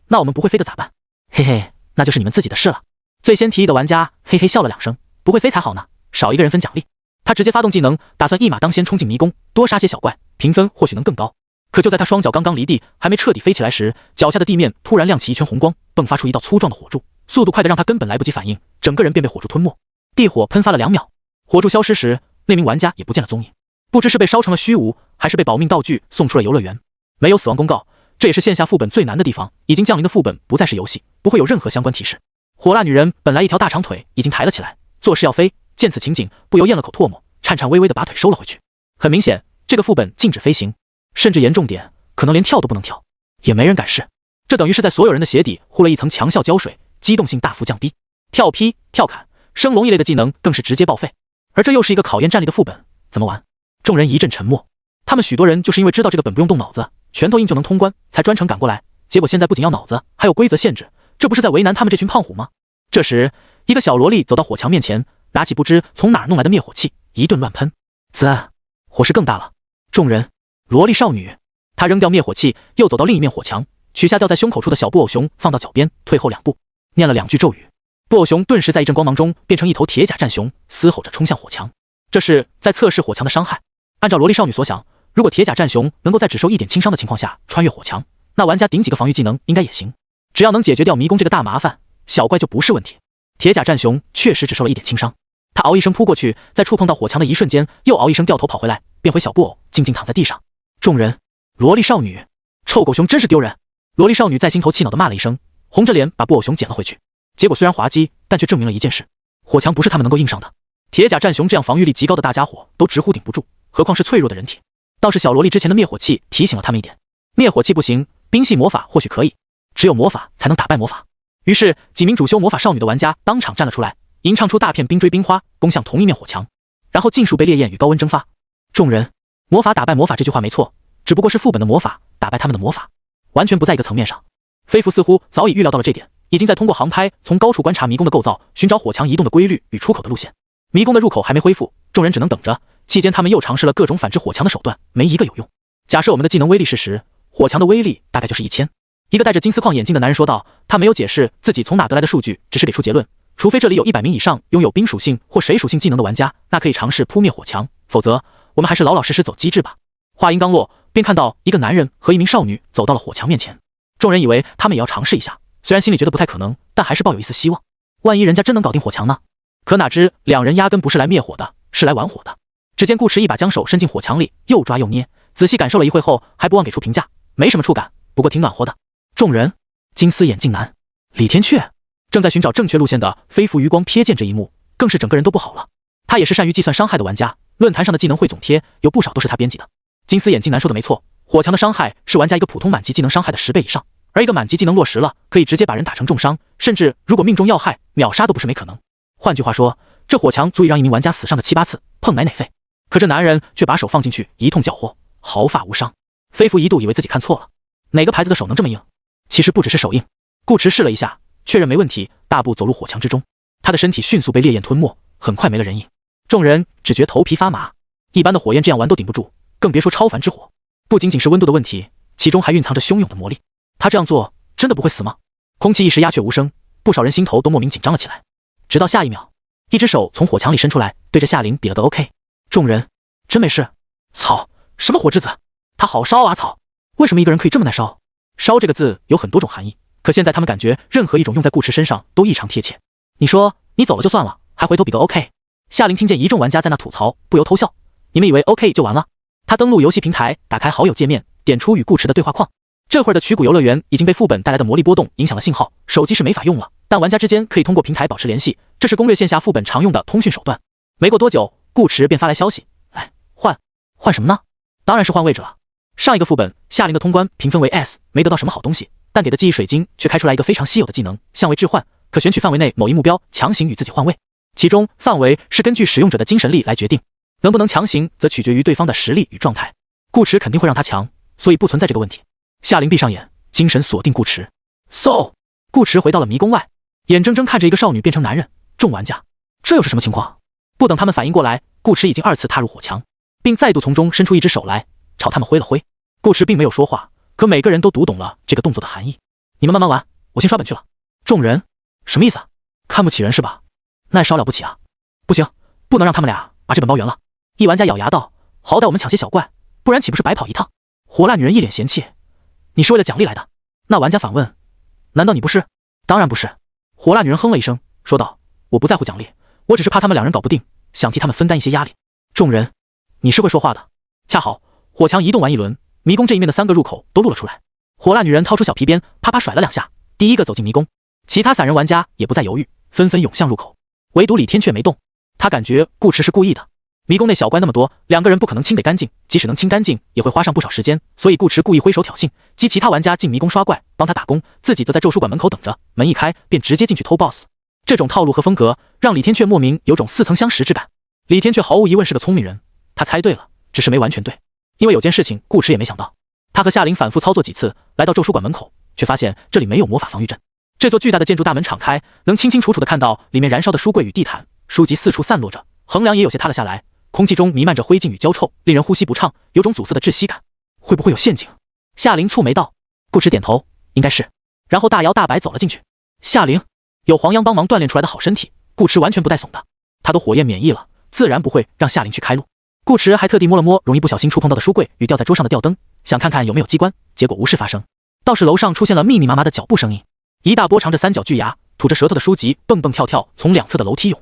那我们不会飞的咋办？嘿嘿，那就是你们自己的事了。最先提议的玩家嘿嘿笑了2声，不会飞才好呢，少一个人分奖励。他直接发动技能，打算一马当先冲进迷宫，多杀些小怪，评分或许能更高。可就在他双脚刚刚离地，还没彻底飞起来时，脚下的地面突然亮起一圈红光，迸发出一道粗壮的火柱，速度快得让他根本来不及反应，整个人便被火柱吞没。地火喷发了2秒，火柱消失时，那名玩家也不见了踪影，不知是被烧成了虚无，还是被保命道具送出了游乐园。没有死亡公告，这也是线下副本最难的地方，已经降临的副本不再是游戏，不会有任何相关提示。火辣女人本来一条大长腿已经抬了起来，做事要飞，见此情景不由咽了口唾沫，颤颤巍巍地把腿收了回去。很明显，这个副本禁止飞行，甚至严重点，可能连跳都不能跳，也没人敢试。这等于是在所有人的鞋底糊了一层强效胶水，机动性大幅降低，跳劈、跳砍、升龙一类的技能更是直接报废。而这又是一个考验战力的副本，怎么玩？众人一阵沉默。他们许多人就是因为知道这个本不用动脑子，拳头硬就能通关，才专程赶过来，结果现在不仅要脑子，还有规则限制，这不是在为难他们这群胖虎吗？这时，一个小萝莉走到火墙面前，拿起不知从哪儿弄来的灭火器，一顿乱喷，滋，火势更大了。众人，萝莉少女，她扔掉灭火器，又走到另一面火墙，取下吊在胸口处的小布偶熊，放到脚边，退后2步，念了2句咒语，布偶熊顿时在一阵光芒中变成一头铁甲战熊，嘶吼着冲向火墙。这是在测试火墙的伤害。按照萝莉少女所想，如果铁甲战熊能够在只受1点轻伤的情况下穿越火墙，那玩家顶几个防御技能应该也行。只要能解决掉迷宫这个大麻烦，小怪就不是问题。铁甲战熊确实只受了1点轻伤，他嗷一声扑过去，在触碰到火墙的一瞬间，又嗷一声掉头跑回来，变回小布偶，静静躺在地上。众人，萝莉少女，臭狗熊真是丢人！萝莉少女在心头气恼地骂了一声，红着脸把布偶熊捡了回去。结果虽然滑稽，但却证明了一件事：火墙不是他们能够硬上的。铁甲战熊这样防御力极高的大家伙都直呼顶不住，何况是脆弱的人体。倒是小萝莉之前的灭火器提醒了他们一点，灭火器不行，冰系魔法或许可以，只有魔法才能打败魔法。于是几名主修魔法少女的玩家当场站了出来，吟唱出大片冰锥冰花，攻向同一面火墙，然后尽数被烈焰与高温蒸发。众人，魔法打败魔法这句话没错，只不过是副本的魔法打败他们的魔法，完全不在一个层面上。飞服似乎早已预料到了这点，已经在通过航拍从高处观察迷宫的构造，寻找火墙移动的规律与出口的路线。迷宫的入口还没恢复，众人只能等着。期间他们又尝试了各种反制火墙的手段，没一个有用。假设我们的技能威力是10，火墙的威力大概就是1000。一个戴着金丝框眼镜的男人说道，他没有解释自己从哪得来的数据，只是给出结论，除非这里有100名以上拥有冰属性或水属性技能的玩家，那可以尝试扑灭火墙，否则我们还是老老实实走机制吧。话音刚落，便看到一个男人和一名少女走到了火墙面前。众人以为他们也要尝试一下，虽然心里觉得不太可能，但还是抱有一丝希望。万一人家真能搞定火墙呢？可哪知两人压根不是来灭火的，是来玩火的。只见顾驰一把将手伸进火墙里，又抓又捏，仔细感受了一会后，还不忘给出评价，没什么触感，不过挺暖和的。众人，金丝眼镜男李天阙正在寻找正确路线的飞浮余光瞥见这一幕，更是整个人都不好了。他也是善于计算伤害的玩家，论坛上的技能汇总贴有不少都是他编辑的。金丝眼镜男说的没错，火墙的伤害是玩家一个普通满级技能伤害的10倍以上，而一个满级技能落实了，可以直接把人打成重伤，甚至如果命中要害，秒杀都不是没可能。换句话说，这火墙足以让一名玩家死上个7、8次，碰奶废。可这男人却把手放进去，一通搅和，毫发无伤。飞服一度以为自己看错了，哪个牌子的手能这么硬？其实不只是手硬。顾驰试了一下，确认没问题，大步走入火墙之中。他的身体迅速被烈焰吞没，很快没了人影。众人只觉头皮发麻，一般的火焰这样玩都顶不住，更别说超凡之火。不仅仅是温度的问题，其中还蕴藏着汹涌的魔力。他这样做真的不会死吗？空气一时鸦雀无声，不少人心头都莫名紧张了起来。直到下一秒，一只手从火墙里伸出来，对着夏琳比了个 OK。众人真没事。操，什么火之子？他好烧啊！操，为什么一个人可以这么耐烧？烧这个字有很多种含义，可现在他们感觉任何一种用在顾池身上都异常贴切。你说你走了就算了，还回头比个 OK。夏琳听见一众玩家在那吐槽，不由偷笑。你们以为 OK 就完了？他登录游戏平台，打开好友界面，点出与顾池的对话框。这会儿的曲谷游乐园已经被副本带来的魔力波动影响了信号，手机是没法用了，但玩家之间可以通过平台保持联系，这是攻略线下副本常用的通讯手段。没过多久，顾池便发来消息，哎，换什么呢？当然是换位置了。上一个副本夏琳的通关评分为 S， 没得到什么好东西，但给的记忆水晶却开出来一个非常稀有的技能相位置换，可选取范围内某一目标强行与自己换位，其中范围是根据使用者的精神力来决定，能不能强行则取决于对方的实力与状态。顾池肯定会让他强，所以不存在这个问题。夏琳闭上眼，精神锁定顾池。顾池回到了迷宫外，眼睁睁看着一个少女变成男人。众玩家，这又是什么情况？不等他们反应过来，顾池已经2次踏入火墙，并再度从中伸出一只手来，朝他们挥了挥。顾池并没有说话，可每个人都读懂了这个动作的含义。你们慢慢玩，我先刷本去了。众人，什么意思啊？看不起人是吧？那也稍了不起啊！不行，不能让他们俩把这本包圆了。一玩家咬牙道：好歹我们抢些小怪，不然岂不是白跑一趟？火辣女人一脸嫌弃：你是为了奖励来的？那玩家反问：难道你不是？当然不是。火辣女人哼了一声，说道：我不在乎奖励，我只是怕他们两人搞不定，想替他们分担一些压力。众人，你是会说话的。恰好火墙移动完一轮，迷宫这一面的3个入口都露了出来。火辣女人掏出小皮鞭，啪啪甩了2下，第一个走进迷宫。其他散人玩家也不再犹豫，纷纷涌向入口，唯独李天却没动。他感觉顾池是故意的。迷宫内小怪那么多，2个人不可能清得干净，即使能清干净，也会花上不少时间，所以顾池故意挥手挑衅，激其他玩家进迷宫刷怪，帮他打工，自己则在咒术馆门口等着，门一开便直接进去偷 BOSS。这种套路和风格让李天却莫名有种似曾相识之感。李天却毫无疑问是个聪明人，他猜对了，只是没完全对。因为有件事情顾池也没想到，他和夏琳反复操作几次，来到咒术馆门口，却发现这里没有魔法防御阵。这座巨大的建筑大门敞开，能清清楚楚地看到里面燃烧的书柜与地毯，书籍四处散落着，横梁也有些塌了下来，空气中弥漫着灰烬与焦臭，令人呼吸不畅，有种阻塞的窒息感。会不会有陷阱？夏琳蹙眉道。顾池点头，应该是，然后大摇大摆走了进去。夏琳有黄央帮忙锻炼出来的好身体，顾池完全不带怂的，他都火焰免疫了，自然不会让夏琳去开路。顾池还特地摸了摸容易不小心触碰到的书柜与吊在桌上的吊灯，想看看有没有机关，结果无事发生。倒是楼上出现了密密麻麻的脚步声音，一大波长着3角巨牙、吐着舌头的书籍蹦蹦跳跳从2侧的楼梯涌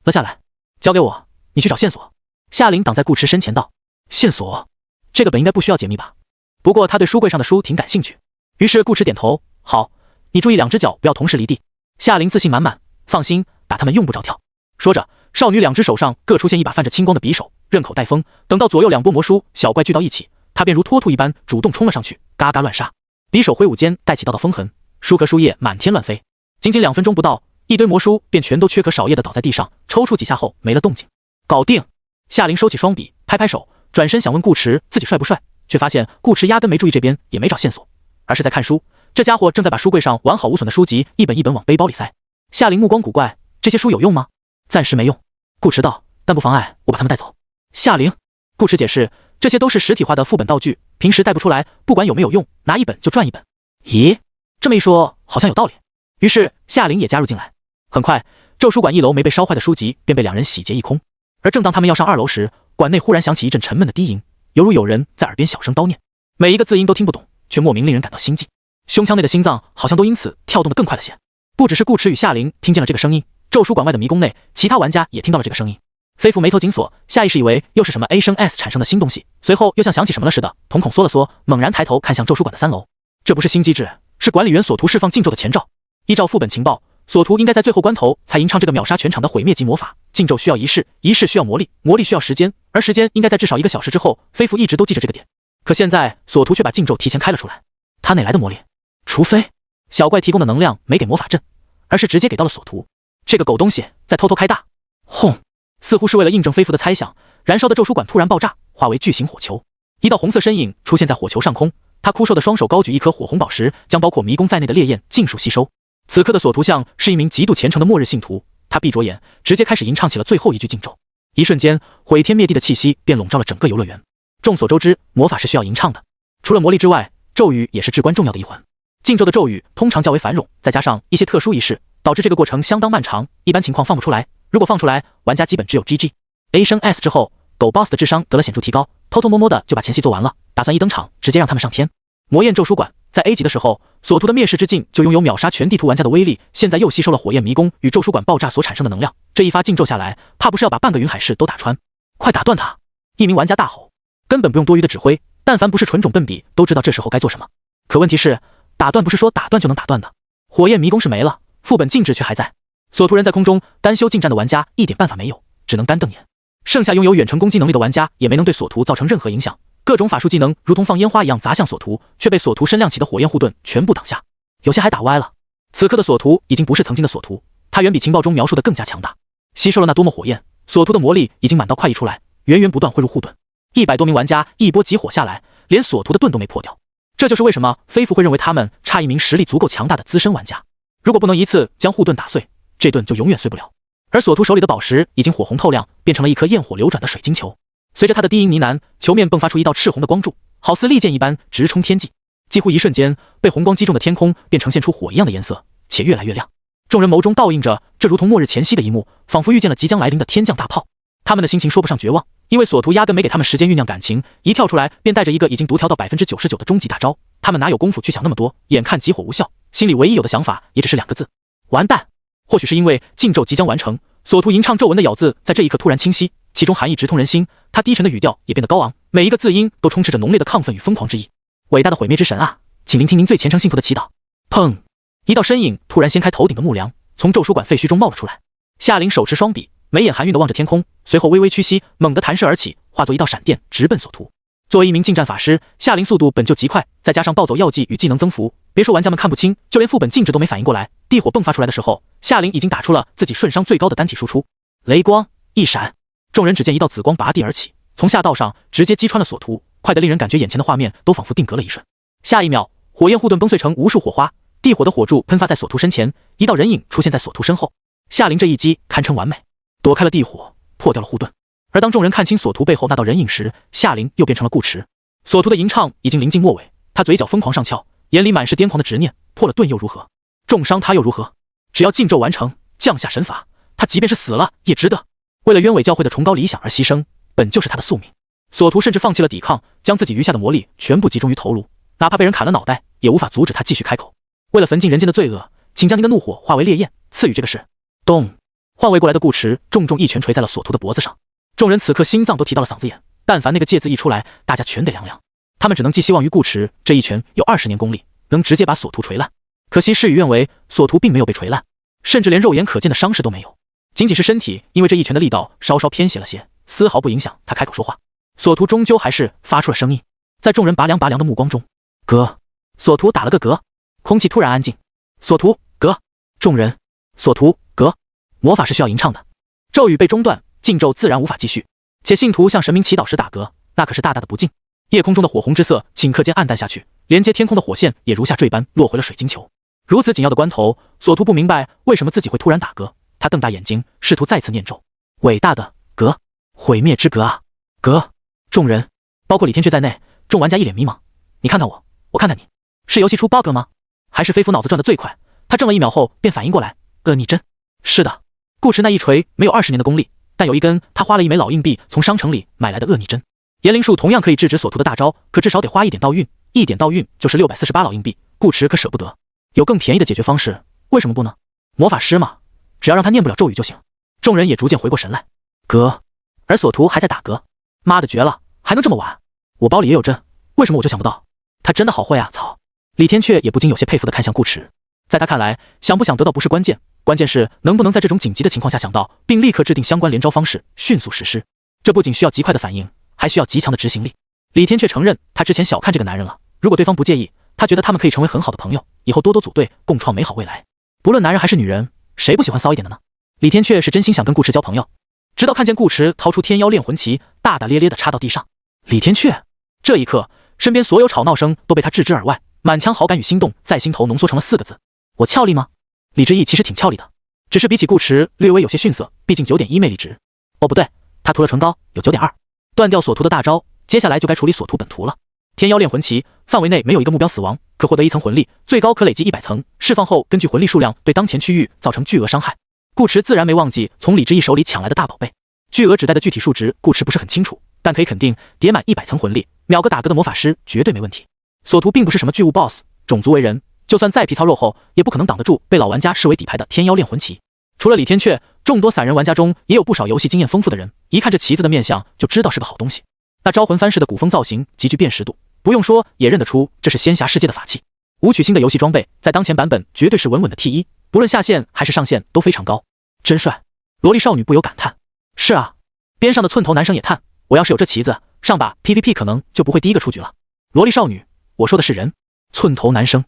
了下来。交给我，你去找线索。夏琳挡在顾池身前道。线索？这个本应该不需要解密吧？不过他对书柜上的书挺感兴趣。于是顾池点头，好，你注意2只脚不要同时离地。夏琳自信满满，放心，打他们用不着跳。说着，少女2只手上各出现一把泛着青光的匕首，刃口带风，等到左右2波魔书小怪聚到一起，她便如脱兔一般主动冲了上去，嘎嘎乱杀。匕首挥舞间带起道道风痕，书壳书页满天乱飞。仅仅2分钟不到，一堆魔书便全都缺壳少叶的倒在地上，抽搐几下后没了动静。搞定！夏琳收起双笔，拍拍手，转身想问顾池自己帅不帅，却发现顾池压根没注意这边，也没找线索，而是在看书。这家伙正在把书柜上完好无损的书籍一本一本往背包里塞。夏琳目光古怪，这些书有用吗？暂时没用。顾池道，但不妨碍我把它们带走。夏琳，顾池解释，这些都是实体化的副本道具，平时带不出来，不管有没有用，拿一本就赚一本。咦，这么一说好像有道理。于是夏琳也加入进来。很快，咒书馆1楼没被烧坏的书籍便被2人洗劫一空。而正当他们要上2楼时，馆内忽然响起一阵沉闷的低吟，犹如有人在耳边小声叨念，每一个字音都听不懂，却莫名令人感到心悸，胸腔内的心脏好像都因此跳动得更快了些。不只是顾池与夏琳听见了这个声音，咒书馆外的迷宫内，其他玩家也听到了这个声音。飞夫眉头紧锁，下意识以为又是什么 A 生 S 产生的新东西，随后又像想起什么了似的，瞳孔缩了缩，猛然抬头看向咒书馆的3楼。这不是新机制，是管理员索图释放禁咒的前兆。依照副本情报，索图应该在最后关头才吟唱这个秒杀全场的毁灭级魔法。禁咒需要仪式，仪式需要魔力，魔力需要时间，而时间应该在至少1个小时之后。飞夫一直都记着这个点，可现在索图却把禁咒提前开了出来，他哪来的魔力？除非小怪提供的能量没给魔法阵，而是直接给到了索图。这个狗东西在偷偷开大。轰！似乎是为了印证飞夫的猜想，燃烧的咒书馆突然爆炸，化为巨型火球。一道红色身影出现在火球上空，他枯瘦的双手高举一颗火红宝石，将包括迷宫在内的烈焰尽数吸收。此刻的索图像是一名极度虔诚的末日信徒，他闭着眼，直接开始吟唱起了最后一句禁咒。一瞬间，毁天灭地的气息便笼罩了整个游乐园。众所周知，魔法是需要吟唱的，除了魔力之外，咒语也是至关重要的一环。禁咒的咒语通常较为繁冗，再加上一些特殊仪式，导致这个过程相当漫长，一般情况放不出来。如果放出来，玩家基本只有 GG。A 升 S 之后，狗 BOSS 的智商得了显著提高，偷偷摸摸的就把前戏做完了，打算一登场直接让他们上天。魔焰咒书馆在 A 级的时候，索图的灭世之境就拥有秒杀全地图玩家的威力，现在又吸收了火焰迷宫与咒书馆爆炸所产生的能量，这一发禁咒下来，怕不是要把半个云海市都打穿。快打断他！一名玩家大吼，根本不用多余的指挥，但凡不是纯种笨笔，都知道这时候该做什么。可问题是，打断不是说打断就能打断的，火焰迷宫是没了，副本禁制却还在。索图人在空中单修近战的玩家一点办法没有，只能干瞪眼。剩下拥有远程攻击能力的玩家也没能对索图造成任何影响，各种法术技能如同放烟花一样砸向索图，却被索图身亮起的火焰护盾全部挡下，有些还打歪了。此刻的索图已经不是曾经的索图，他远比情报中描述的更加强大，吸收了那多么火焰，索图的魔力已经满到快溢出来，源源不断汇入护盾。100多名玩家一波集火下来，连索图的盾都没破掉。这就是为什么飞符会认为他们差一名实力足够强大的资深玩家。如果不能一次将护盾打碎，这盾就永远碎不了。而索图手里的宝石已经火红透亮，变成了一颗焰火流转的水晶球。随着他的低音呢喃，球面迸发出一道赤红的光柱，好似利剑一般直冲天际。几乎一瞬间，被红光击中的天空便呈现出火一样的颜色，且越来越亮。众人眸中倒映着这如同末日前夕的一幕，仿佛预见了即将来临的天降大炮。他们的心情说不上绝望，因为索图压根没给他们时间酝酿感情，一跳出来便带着一个已经独调到 99% 的终极大招。他们哪有功夫去想那么多，眼看集火无效，心里唯一有的想法也只是2个字：完蛋。或许是因为禁咒即将完成，索图吟唱咒文的咬字在这一刻突然清晰，其中含义直通人心。他低沉的语调也变得高昂，每一个字音都充斥着浓烈的亢奋与疯狂之意。伟大的毁灭之神啊，请聆听您最虔诚信徒的祈祷。砰！一道身影突然掀开头顶的幕梁，从咒书馆废墟中冒了出来。夏琳手持双臂，眉眼含韵地望着天空，随后微微屈膝，猛地弹射而起，化作一道闪电，直奔索图。作为一名近战法师，夏琳速度本就极快，再加上暴走药剂与技能增幅，别说玩家们看不清，就连副本禁制都没反应过来。地火迸发出来的时候，夏琳已经打出了自己瞬伤最高的单体输出。雷光一闪，众人只见一道紫光拔地而起，从下道上直接击穿了索图，快得令人感觉眼前的画面都仿佛定格了一瞬。下一秒，火焰护盾崩碎成无数火花，地火的火柱喷发在索图身前，一道人影出现在索图身后。夏琳这一击堪称完美，躲开了地火，破掉了护盾。而当众人看清索图背后那道人影时，夏琳又变成了顾驰。索图的吟唱已经临近末尾，他嘴角疯狂上翘，眼里满是癫狂的执念。破了盾又如何？重伤他又如何？只要禁咒完成，降下神法，他即便是死了也值得。为了鸢尾教会的崇高理想而牺牲，本就是他的宿命。索图甚至放弃了抵抗，将自己余下的魔力全部集中于头颅，哪怕被人砍了脑袋，也无法阻止他继续开口。为了焚尽人间的罪恶，请将您的怒火化为烈焰，赐予这个世。咚！换位过来的顾驰重重一拳捶在了索图的脖子上。众人此刻心脏都提到了嗓子眼，但凡那个戒字一出来，大家全得凉凉。他们只能寄希望于顾驰这一拳有20年功力，能直接把索图捶烂。可惜事与愿违，索图并没有被捶烂，甚至连肉眼可见的伤势都没有，仅仅是身体因为这一拳的力道稍稍偏斜了些，丝毫不影响他开口说话。索图终究还是发出了声音，在众人拔凉拔凉的目光中，嗝。索图打了个嗝，空气突然安静。索图嗝，众人索图嗝。魔法是需要吟唱的，咒语被中断，禁咒自然无法继续。且信徒向神明祈祷时打嗝，那可是大大的不敬。夜空中的火红之色顷刻间暗淡下去，连接天空的火线也如下坠般落回了水晶球。如此紧要的关头，索图不明白为什么自己会突然打嗝，他瞪大眼睛，试图再次念咒。伟大的嗝，毁灭之嗝啊！嗝！众人，包括李天阙在内，众玩家一脸迷茫。你看看我，我看看你，是游戏出 bug 了吗？还是飞符脑子转得最快？他怔了1秒后便反应过来，你真是的。顾驰那一锤没有20年的功力，但有一根他花了1枚老硬币从商城里买来的逆针。炎灵术同样可以制止索图的大招，可至少得花1点道运，1点道运就是648老硬币，顾驰可舍不得。有更便宜的解决方式，为什么不呢？魔法师嘛，只要让他念不了咒语就行。众人也逐渐回过神来，嗝，而索图还在打嗝。妈的绝了，还能这么玩！我包里也有针，为什么我就想不到？他真的好会啊！操！李天阙也不禁有些佩服地看向顾驰，在他看来，想不想得到不是关键，关键是能不能在这种紧急的情况下想到，并立刻制定相关连招方式，迅速实施。这不仅需要极快的反应，还需要极强的执行力。李天阙承认，他之前小看这个男人了。如果对方不介意，他觉得他们可以成为很好的朋友，以后多多组队，共创美好未来。不论男人还是女人，谁不喜欢骚一点的呢？李天阙是真心想跟顾驰交朋友，直到看见顾驰掏出天妖炼魂旗，大大咧咧地插到地上。李天阙，这一刻，身边所有吵闹声都被他置之而外，满腔好感与心动在心头浓缩成了4个字：我俏丽吗？李志毅其实挺俏丽的，只是比起顾驰略微有些逊色，毕竟9.1魅力值。哦不对，他涂了唇膏，有9.2。断掉索图的大招，接下来就该处理索图本图了。天妖炼魂旗范围内没有一个目标死亡，可获得1层魂力，最高可累积100层，释放后根据魂力数量对当前区域造成巨额伤害。顾驰自然没忘记从李志毅手里抢来的大宝贝，巨额指代的具体数值顾驰不是很清楚，但可以肯定叠满100层魂力，秒个打嗝的魔法师绝对没问题。索图并不是什么巨物 BOSS， 种族为人，就算再皮糙肉厚，也不可能挡得住被老玩家视为底牌的天妖炼魂旗。除了李天阙，众多散人玩家中也有不少游戏经验丰富的人，一看这旗子的面相就知道是个好东西。那招魂幡式的古风造型极具辨识度，不用说也认得出这是仙侠世界的法器。武曲星的游戏装备在当前版本绝对是稳稳的 T1， 不论下限还是上限都非常高，真帅。萝莉少女不由感叹，是啊，边上的寸头男生也叹，我要是有这旗子，上把 PVP 可能就不会第一个出局了。萝莉少女，我说的是人。寸头男生，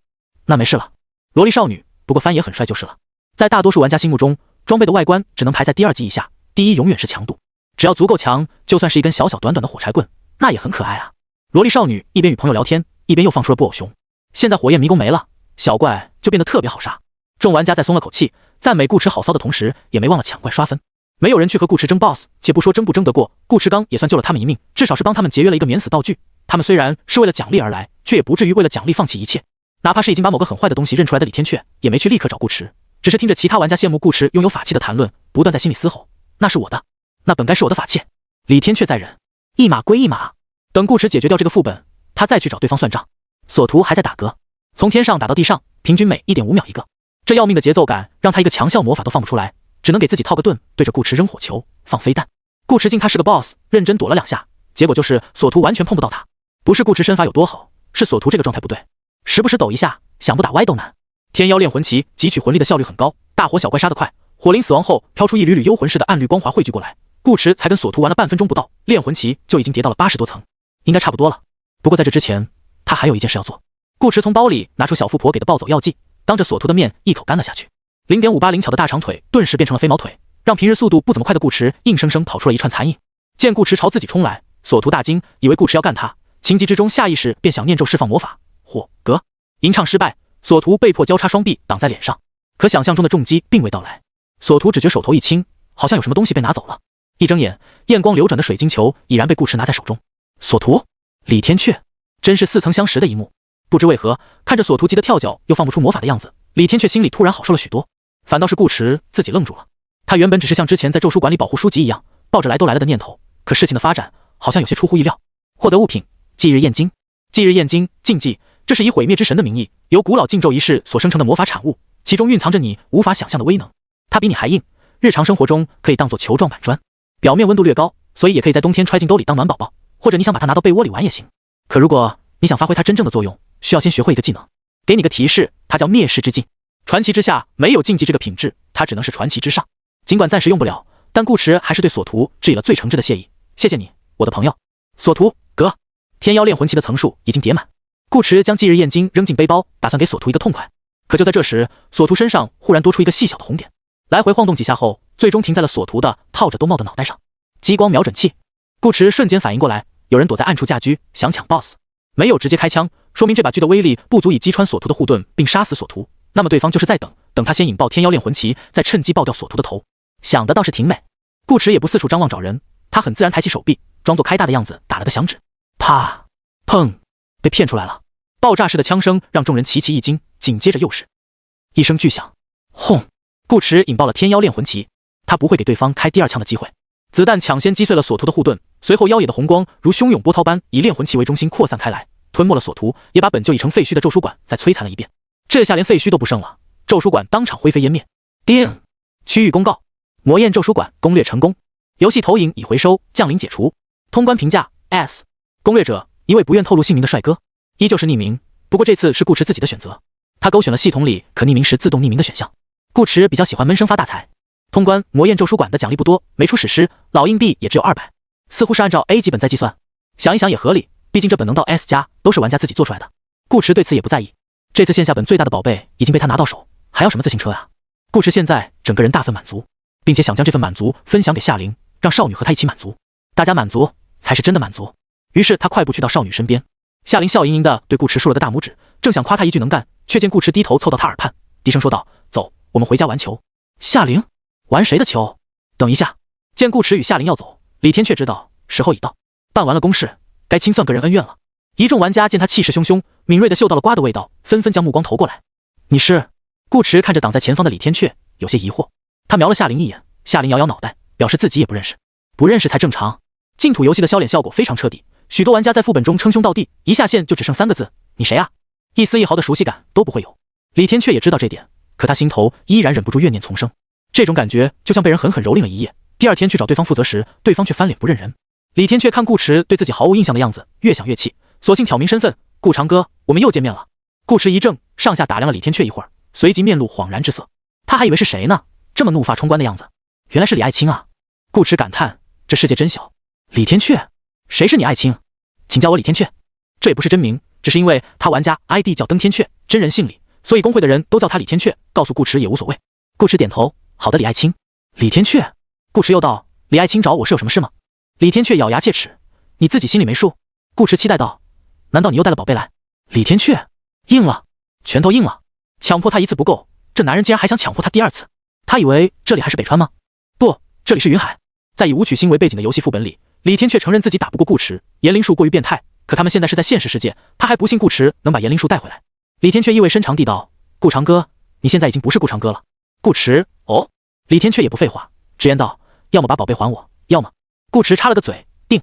那没事了。萝莉少女，不过番也很帅就是了。在大多数玩家心目中，装备的外观只能排在第2级以下，第一永远是强度。只要足够强，就算是一根小小短短的火柴棍，那也很可爱啊。萝莉少女一边与朋友聊天，一边又放出了布偶熊。现在火焰迷宫没了，小怪就变得特别好杀。众玩家在松了口气，赞美顾驰好骚的同时，也没忘了抢怪刷分。没有人去和顾驰争 BOSS， 且不说争不争得过，顾驰刚也算救了他们一命，至少是帮他们节约了一个免死道具。他们虽然是为了奖励而来，却也不至于为了奖励放弃一切。哪怕是已经把某个很坏的东西认出来的李天阙，也没去立刻找顾驰，只是听着其他玩家羡慕顾驰拥有法器的谈论，不断在心里嘶吼：那是我的，那本该是我的法器。李天阙在忍，一码归一码。等顾驰解决掉这个副本，他再去找对方算账。索图还在打嗝，从天上打到地上，平均每 1.5秒一个。这要命的节奏感让他一个强效魔法都放不出来，只能给自己套个盾，对着顾驰扔火球放飞弹。顾驰敬他是个 BOSS， 认真躲了2下，结果就是索图完全碰不到他。不是顾驰身法有多好，是索图这个状态不对，时不时抖一下，想不打歪都难。天妖炼魂旗汲取魂力的效率很高，大火小怪杀得快，火灵死亡后飘出一缕缕幽魂似的暗绿光华汇聚过来。顾驰才跟索图玩了半分钟不到，炼魂旗就已经叠到了80多层，应该差不多了。不过在这之前，他还有一件事要做。顾驰从包里拿出小富婆给的暴走药剂，当着索图的面一口干了下去。0.58灵巧的大长腿顿时变成了飞毛腿，让平日速度不怎么快的顾驰硬生生跑出了一串残影。见顾驰朝自己冲来，索图大惊，以为顾驰要干他，情急之中下意识便想念咒释放魔法，火格吟唱失败，索图被迫交叉双臂挡在脸上。可想象中的重击并未到来，索图只觉手头一轻，好像有什么东西被拿走了。一睁眼，焰光流转的水晶球已然被顾驰拿在手中。索图，李天阙，真是似曾相识的一幕。不知为何，看着索图急得跳脚又放不出魔法的样子，李天阙心里突然好受了许多。反倒是顾驰自己愣住了。他原本只是像之前在咒书馆里保护书籍一样，抱着来都来了的念头，可事情的发展好像有些出乎意料。获得物品：忌日焰晶。忌日焰晶，禁忌，这是以毁灭之神的名义，由古老禁咒仪式所生成的魔法产物，其中蕴藏着你无法想象的威能。它比你还硬，日常生活中可以当做球状板砖，表面温度略高，所以也可以在冬天揣进兜里当暖宝宝，或者你想把它拿到被窝里玩也行。可如果你想发挥它真正的作用，需要先学会一个技能。给你个提示，它叫灭世之境。传奇之下没有禁忌这个品质，它只能是传奇之上。尽管暂时用不了，但顾驰还是对索图致以了最诚挚的谢意。谢谢你，我的朋友。索图，哥，天妖炼魂旗的层数已经叠满。顾驰将忌日焰晶扔进背包，打算给索图一个痛快。可就在这时，索图身上忽然多出一个细小的红点，来回晃动几下后，最终停在了索图的套着兜帽的脑袋上。激光瞄准器。顾驰瞬间反应过来，有人躲在暗处架狙，想抢 BOSS， 没有直接开枪，说明这把狙的威力不足以击穿索图的护盾并杀死索图。那么对方就是在等他先引爆天妖炼魂旗，再趁机爆掉索图的头。想的倒是挺美。顾驰也不四处张望找人，他很自然抬起手臂，装作开大的样子，打了个响指。啪，砰，被骗出来了。爆炸式的枪声让众人齐齐一惊，紧接着又是一声巨响，轰！顾驰引爆了天妖炼魂旗，他不会给对方开第2枪的机会。子弹抢先击碎了索图的护盾，随后妖冶的红光如汹涌波涛般以炼魂旗为中心扩散开来，吞没了索图，也把本就已成废墟的咒书馆再摧残了一遍。这下连废墟都不剩了，咒书馆当场灰飞烟灭。叮！区域公告：魔焰咒书馆攻略成功，游戏投影已回收，降临解除。通关评价 S。 攻略者：一位不愿透露姓名的帅哥，依旧是匿名，不过这次是顾驰自己的选择，他勾选了系统里可匿名时自动匿名的选项。顾驰比较喜欢闷声发大财。通关魔焰咒书馆的奖励不多，没出史诗，老硬币也只有200，似乎是按照 A 级本在计算。想一想也合理，毕竟这本能到 S 加都是玩家自己做出来的。顾驰对此也不在意，这次线下本最大的宝贝已经被他拿到手，还要什么自行车啊？顾驰现在整个人大份满足，并且想将这份满足分享给夏玲，让少女和他一起满足，大家满足才是真的满足。于是他快步去到少女身边，夏玲笑盈盈地对顾驰竖了个大拇指，正想夸他一句能干，却见顾驰低头凑到他耳畔，低声说道：走，我们回家玩球。夏玲，玩谁的球？等一下。见顾驰与夏玲要走，李天阙知道时候已到，办完了公事，该清算个人恩怨了。一众玩家见他气势汹汹，敏锐地嗅到了瓜的味道，纷纷将目光投过来。你是？顾驰看着挡在前方的李天阙，有些疑惑。他瞄了夏琳一眼，夏琳摇摇脑袋，表示自己也不认识。不认识才正常。净土游戏的销脸效果非常彻底，许多玩家在副本中称兄道弟，一下线就只剩3个字：你谁啊？一丝一毫的熟悉感都不会有。李天阙也知道这点，可他心头依然忍不住怨念丛生。这种感觉就像被人狠狠蹂躏了一夜，第二天去找对方负责时，对方却翻脸不认人。李天阙看顾驰对自己毫无印象的样子，越想越气，索性挑明身份：顾长哥，我们又见面了。顾驰一怔，上下打量了李天阙一会儿，随即面露恍然之色。他还以为是谁呢，这么怒发冲冠的样子，原来是李爱卿啊！顾驰感叹：这世界真小。李天阙，谁是你爱卿？请叫我李天阙。这也不是真名，只是因为他玩家 ID 叫登天阙，真人姓李，所以公会的人都叫他李天阙，告诉顾驰也无所谓。顾驰点头：好的，李爱卿。李天阙。顾驰又道：李爱卿找我是有什么事吗？李天阙咬牙切齿：你自己心里没数？顾驰期待道：难道你又带了宝贝来？李天阙硬了，拳头硬了，强迫他一次不够，这男人竟然还想强迫他第2次。他以为这里还是北川吗？不，这里是云海。在以武曲星为背景的游戏副本里，李天阙承认自己打不过顾驰，炎灵术过于变态，可他们现在是在现实世界，他还不信顾驰能把炎灵术带回来。李天阙意味深长地道：顾长哥，你现在已经不是顾长哥了。顾驰，哦。李天阙也不废话，直言道：要么把宝贝还我，要么……顾驰插了个嘴，定。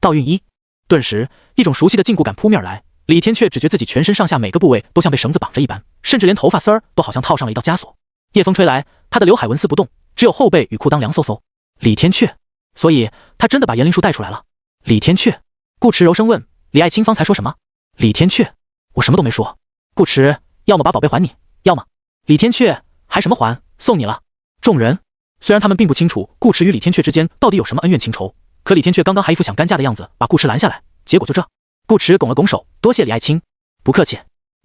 道运1。顿时一种熟悉的禁锢感扑面而来，李天阙只觉自己全身上下每个部位都像被绳子绑着一般，甚至连头发丝儿都好像套上了一道枷锁。夜风吹来，他的刘海纹丝不动，只有后背与裤裆凉飕飕。李天阙，所以他真的把炎灵术带出来了。李天阙，顾驰柔声问：李爱卿方才说什么？李天阙，我什么都没说。顾驰，要么把宝贝还你，要么……李天阙，还什么还？送你了。众人虽然他们并不清楚顾驰与李天阙之间到底有什么恩怨情仇，可李天阙刚刚还一副想干架的样子，把顾驰拦下来，结果就这。顾驰拱了拱手：多谢李爱卿。不客气。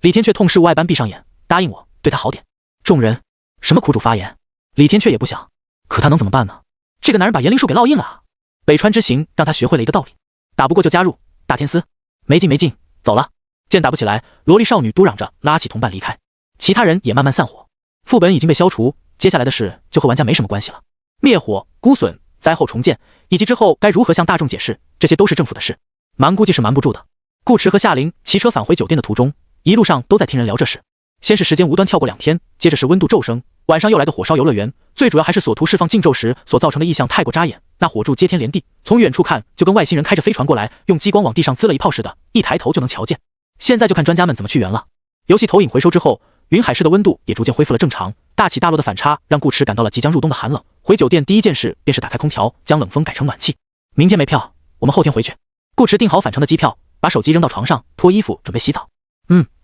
李天阙痛失无碍般闭上眼，答应我对他好点。众人什么苦主发言？李天阙也不想，可他能怎么办呢？这个男人把炎灵术给烙印了啊！北川之行让他学会了一个道理：打不过就加入。大天丝，没劲没劲，走了。见打不起来，萝莉少女嘟嚷着拉起同伴离开，其他人也慢慢散伙。副本已经被消除，接下来的事就和玩家没什么关系了。灭火、孤损、灾后重建，以及之后该如何向大众解释，这些都是政府的事，瞒估计是瞒不住的。顾驰和夏琳骑车返回酒店的途中，一路上都在听人聊这事。先是时间无端跳过2天，接着是温度骤升，晚上又来个火烧游乐园，最主要还是索图释放禁咒时所造成的异象太过扎眼，那火柱接天连地，从远处看就跟外星人开着飞船过来，用激光往地上滋了一炮似的，一抬头就能瞧见。现在就看专家们怎么去圆了。游戏投影回收之后，云海市的温度也逐渐恢复了正常，大起大落的反差让顾驰感到了即将入冬的寒冷。回酒店第一件事便是打开空调，将冷风改成暖气。明天没票，我们后天回去。顾驰订好返程的机票，把手机扔到床上，脱衣服准备洗澡。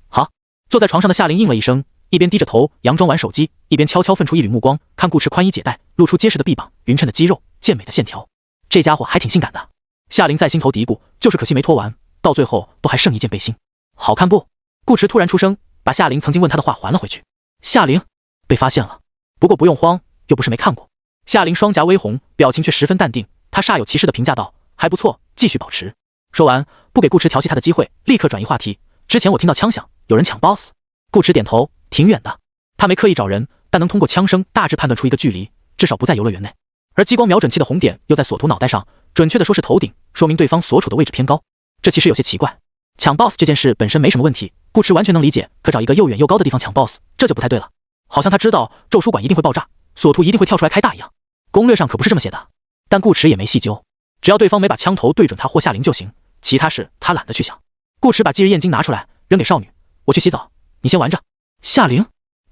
好。坐在床上的夏琳应了一声，一边低着头佯装玩手机，一边悄悄分出一缕目光，看顾驰宽衣解带，露出结实的臂膀、匀称的肌肉、健美的线条。这家伙还挺性感的。夏琳在心头嘀咕，就是可惜没脱完，到最后都还剩一件背心。好看不？顾驰突然出声，把夏琳曾经问他的话还了回去。夏琳被发现了，不过不用慌，又不是没看过。夏琳双颊微红，表情却十分淡定，她煞有其事地评价道：还不错，继续保持。说完，不给顾驰调戏他的机会，立刻转移话题。之前我听到枪响，有人抢 BOSS。顾驰点头，挺远的。他没刻意找人，但能通过枪声大致判断出一个距离，至少不在游乐园内。而激光瞄准器的红点又在索图脑袋上，准确的说是头顶，说明对方所处的位置偏高。这其实有些奇怪。抢 BOSS 这件事本身没什么问题，顾驰完全能理解，可找一个又远又高的地方抢 BOSS， 这就不太对了。好像他知道咒书馆一定会爆炸，索图一定会跳出来开大一样。攻略上可不是这么写的。但顾驰也没细究，只要对方没把枪头对准他或夏琳就行，其他事他懒得去想。顾驰把忌日焰晶拿出来，扔给少女：我去洗澡，你先玩着。夏琳，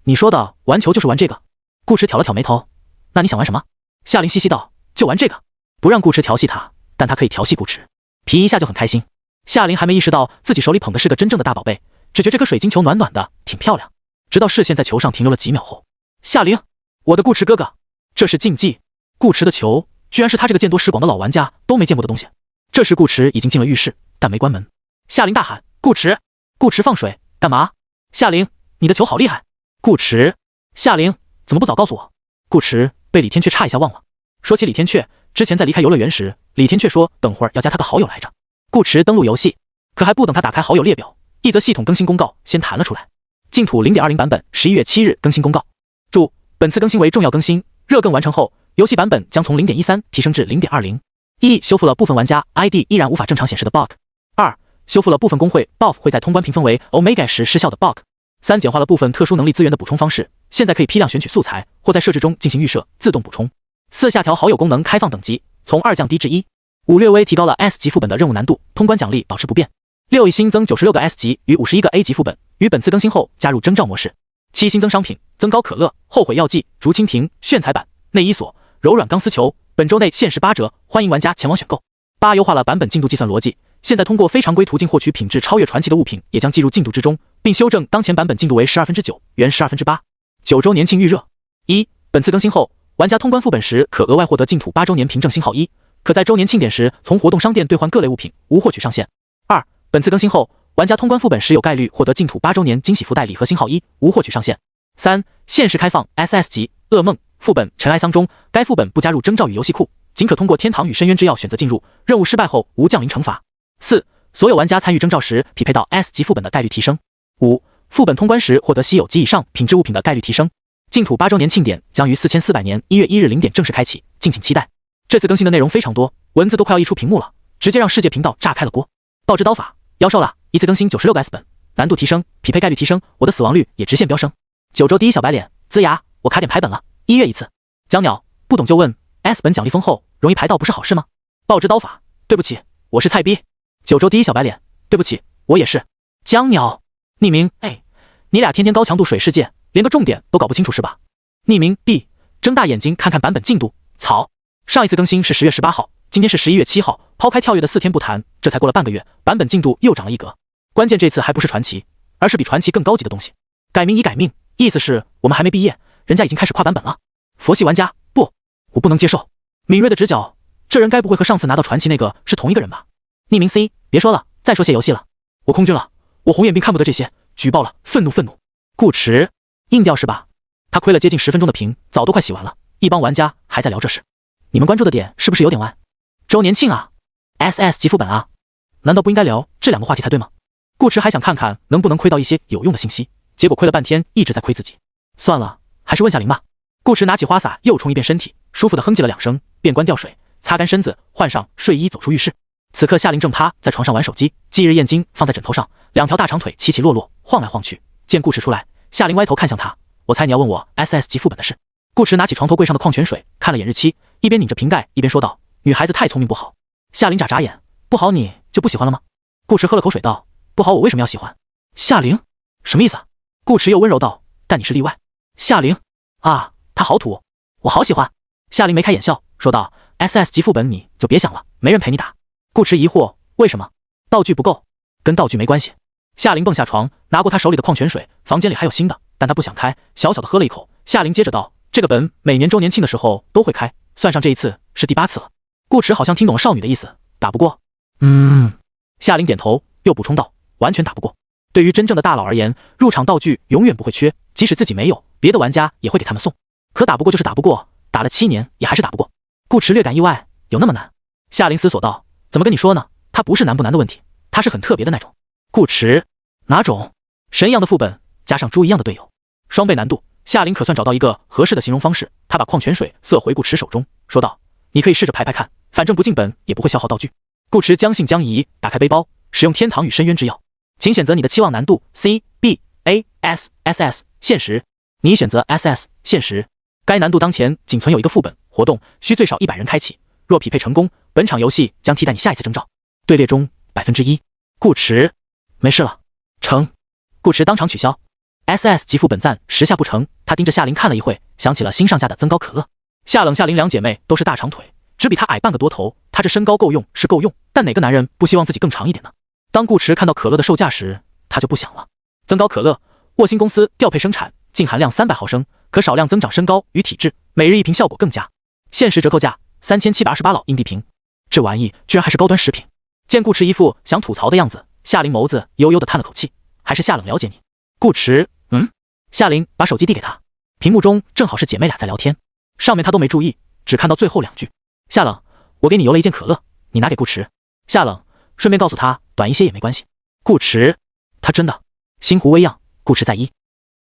你说的玩球就是玩这个？顾驰挑了挑眉头，那你想玩什么？夏琳嘻嘻道：就玩这个。不让顾驰调戏他，但他可以调戏顾驰，皮一下就很开心。夏琳还没意识到自己手里捧的是个真正的大宝贝，只觉这颗水晶球暖暖的，挺漂亮。直到视线在球上停留了几秒后，夏琳，我的顾驰哥哥，这是禁忌。顾驰的球居然是他这个见多识广的老玩家都没见过的东西。这时顾驰已经进了浴室，但没关门。夏琳大喊：顾驰！顾驰放水干嘛？夏琳，你的球好厉害！顾驰，夏琳怎么不早告诉我？顾驰被李天阙差一下忘了。说起李天阙，之前在离开游乐园时，李天阙说等会儿要加他个好友来着。顾驰登录游戏，可还不等他打开好友列表，一则系统更新公告先弹了出来。净土 0.20 版本11月7日更新公告。注：本次更新为重要更新，热更完成后，游戏版本将从 0.13 提升至 0.20。1. 修复了部分玩家 ID 依然无法正常显示的 bug。2. 修复了部分工会 buff 会在通关评分为 Omega 时失效的 bug。3简化了部分特殊能力资源的补充方式，现在可以批量选取素材，或在设置中进行预设，自动补充。4下调好友功能开放等级，从2降低至1。5略微提高了 S 级副本的任务难度，通关奖励保持不变。6新增96个 S 级与51个 A 级副本，于本次更新后加入征召模式。7新增商品，增高可乐、后悔药剂、竹蜻蜓、炫彩版、内衣锁、柔软钢丝球，本周内限时8折，欢迎玩家前往选购。8优化了版本进度计算逻辑，现在通过非常规途径获取品质超越传奇的物品，也将计入进度之中，并修正当前版本进度为9/12，原8/12。9周年庆预热。1本次更新后，玩家通关副本时可额外获得净土8周年凭证星号1，可在周年庆典时从活动商店兑换各类物品，无获取上限。2本次更新后，玩家通关副本时有概率获得净土8周年惊喜福袋礼盒星号1，无获取上限。3限时开放 SS 级噩梦副本尘埃桑中，该副本不加入征召与游戏库，仅可通过天堂与深渊之钥选择进入，任务失败后无降临惩罚。4所有玩家参与征召时匹配到 S 级副本的概率提升。5副本通关时获得稀有及以上品质物品的概率提升。净土8周年庆典将于4400年1月1日0点正式开启，敬请期待。这次更新的内容非常多，文字都快要溢出屏幕了，直接让世界频道炸开了锅。爆之刀法妖兽了，一次更新96个 S 本，难度提升，匹配概率提升，我的死亡率也直线飙升。9周第1小白脸，龇牙，我卡点排本了，1月一次。江鸟，不懂就问 ，S 本奖励丰厚，容易排到不是好事吗？爆之刀法，对不起，我是菜逼。9周第1小白脸，对不起，我也是。江鸟，匿名 A， 你俩天天高强度水世界，连个重点都搞不清楚是吧？匿名 B， 睁大眼睛看看版本进度，草。上一次更新是10月18号，今天是11月7号，抛开跳跃的4天不谈，这才过了半个月，版本进度又涨了一格。关键这次还不是传奇，而是比传奇更高级的东西。改名已改命，意思是我们还没毕业，人家已经开始跨版本了。佛系玩家，不，我不能接受。敏锐的直角，这人该不会和上次拿到传奇那个是同一个人吧？匿名 C， 别说了，再说些游戏了。我空军了，我红眼病看不得这些，举报了，愤怒愤怒。顾迟，硬掉是吧？他亏了接近10分钟的屏，早都快洗完了，一帮玩家还在聊这事。你们关注的点是不是有点歪？周年庆啊 ，SS 级副本啊，难道不应该聊这2个话题才对吗？顾迟还想看看能不能窥到一些有用的信息，结果亏了半天一直在亏自己。算了，还是问夏玲吧。顾迟拿起花洒又冲一遍身体，舒服的哼唧了2声，便关掉水，擦干身子，换上睡衣走出浴室。此刻夏玲正趴在床上玩手机，忌日燕京放在枕头上，2条大长腿起起落落，晃来晃去。见顾迟出来，夏玲歪头看向他，我猜你要问我 SS 级副本的事。顾迟拿起床头柜上的矿泉水，看了眼日期，一边拧着瓶盖一边说道：“女孩子太聪明不好。”夏玲眨眨眼，不好你就不喜欢了吗？顾迟喝了口水道：“不好我为什么要喜欢？”夏玲，什么意思啊？顾迟又温柔道：“但你是例外。”夏玲，啊，他好土，我好喜欢。夏玲眉开眼笑，说道：“SS 级副本你就别想了，没人陪你打。”顾迟疑惑，为什么？道具不够，跟道具没关系。夏玲蹦下床，拿过他手里的矿泉水，房间里还有新的，但他不想开，小小的喝了一口。夏玲接着道：“这个本每年周年庆的时候都会开，算上这一次是第8次了。”顾迟好像听懂了少女的意思，打不过。夏玲点头，又补充道：“完全打不过。对于真正的大佬而言，入场道具永远不会缺，即使自己没有，别的玩家也会给他们送。可打不过就是打不过，打了7年也还是打不过。”顾迟略感意外，有那么难？夏玲思索道：“怎么跟你说呢？他不是难不难的问题，他是很特别的那种。”顾迟，哪种？神一样的副本加上猪一样的队友，双倍难度。夏玲可算找到一个合适的形容方式，他把矿泉水塞回顾迟手中，说道：“你可以试着排排看，反正不进本也不会消耗道具。”顾迟将信将疑，打开背包，使用天堂与深渊之钥，请选择你的期望难度 C、B、A、S、SS 限时。你选择 SS 限时。该难度当前仅存有一个副本活动，需最少100人开启。若匹配成功，本场游戏将替代你下一次征召。队列中1%。顾迟，没事了。成。顾迟当场取消。SS 级副本暂时下不成。他盯着夏玲看了一会，想起了新上架的增高可乐。夏冷夏玲2姐妹都是大长腿，只比他矮半个多头。他这身高够用是够用，但哪个男人不希望自己更长一点呢？当顾迟看到可乐的售价时，他就不想了。增高可乐，沃星公司调配生产，净含量300毫升，可少量增长身高与体质，每日1瓶效果更佳。限时折扣价3728老硬币瓶，这玩意居然还是高端食品。见顾迟一副想吐槽的样子，夏玲眸子悠悠地叹了口气，还是夏冷了解你。顾迟，夏玲把手机递给他，屏幕中正好是姐妹俩在聊天，上面他都没注意，只看到最后2句。夏冷，我给你邮了一件可乐，你拿给顾迟。夏冷，顺便告诉他短一些也没关系。顾迟，他真的心湖微漾，顾迟在意，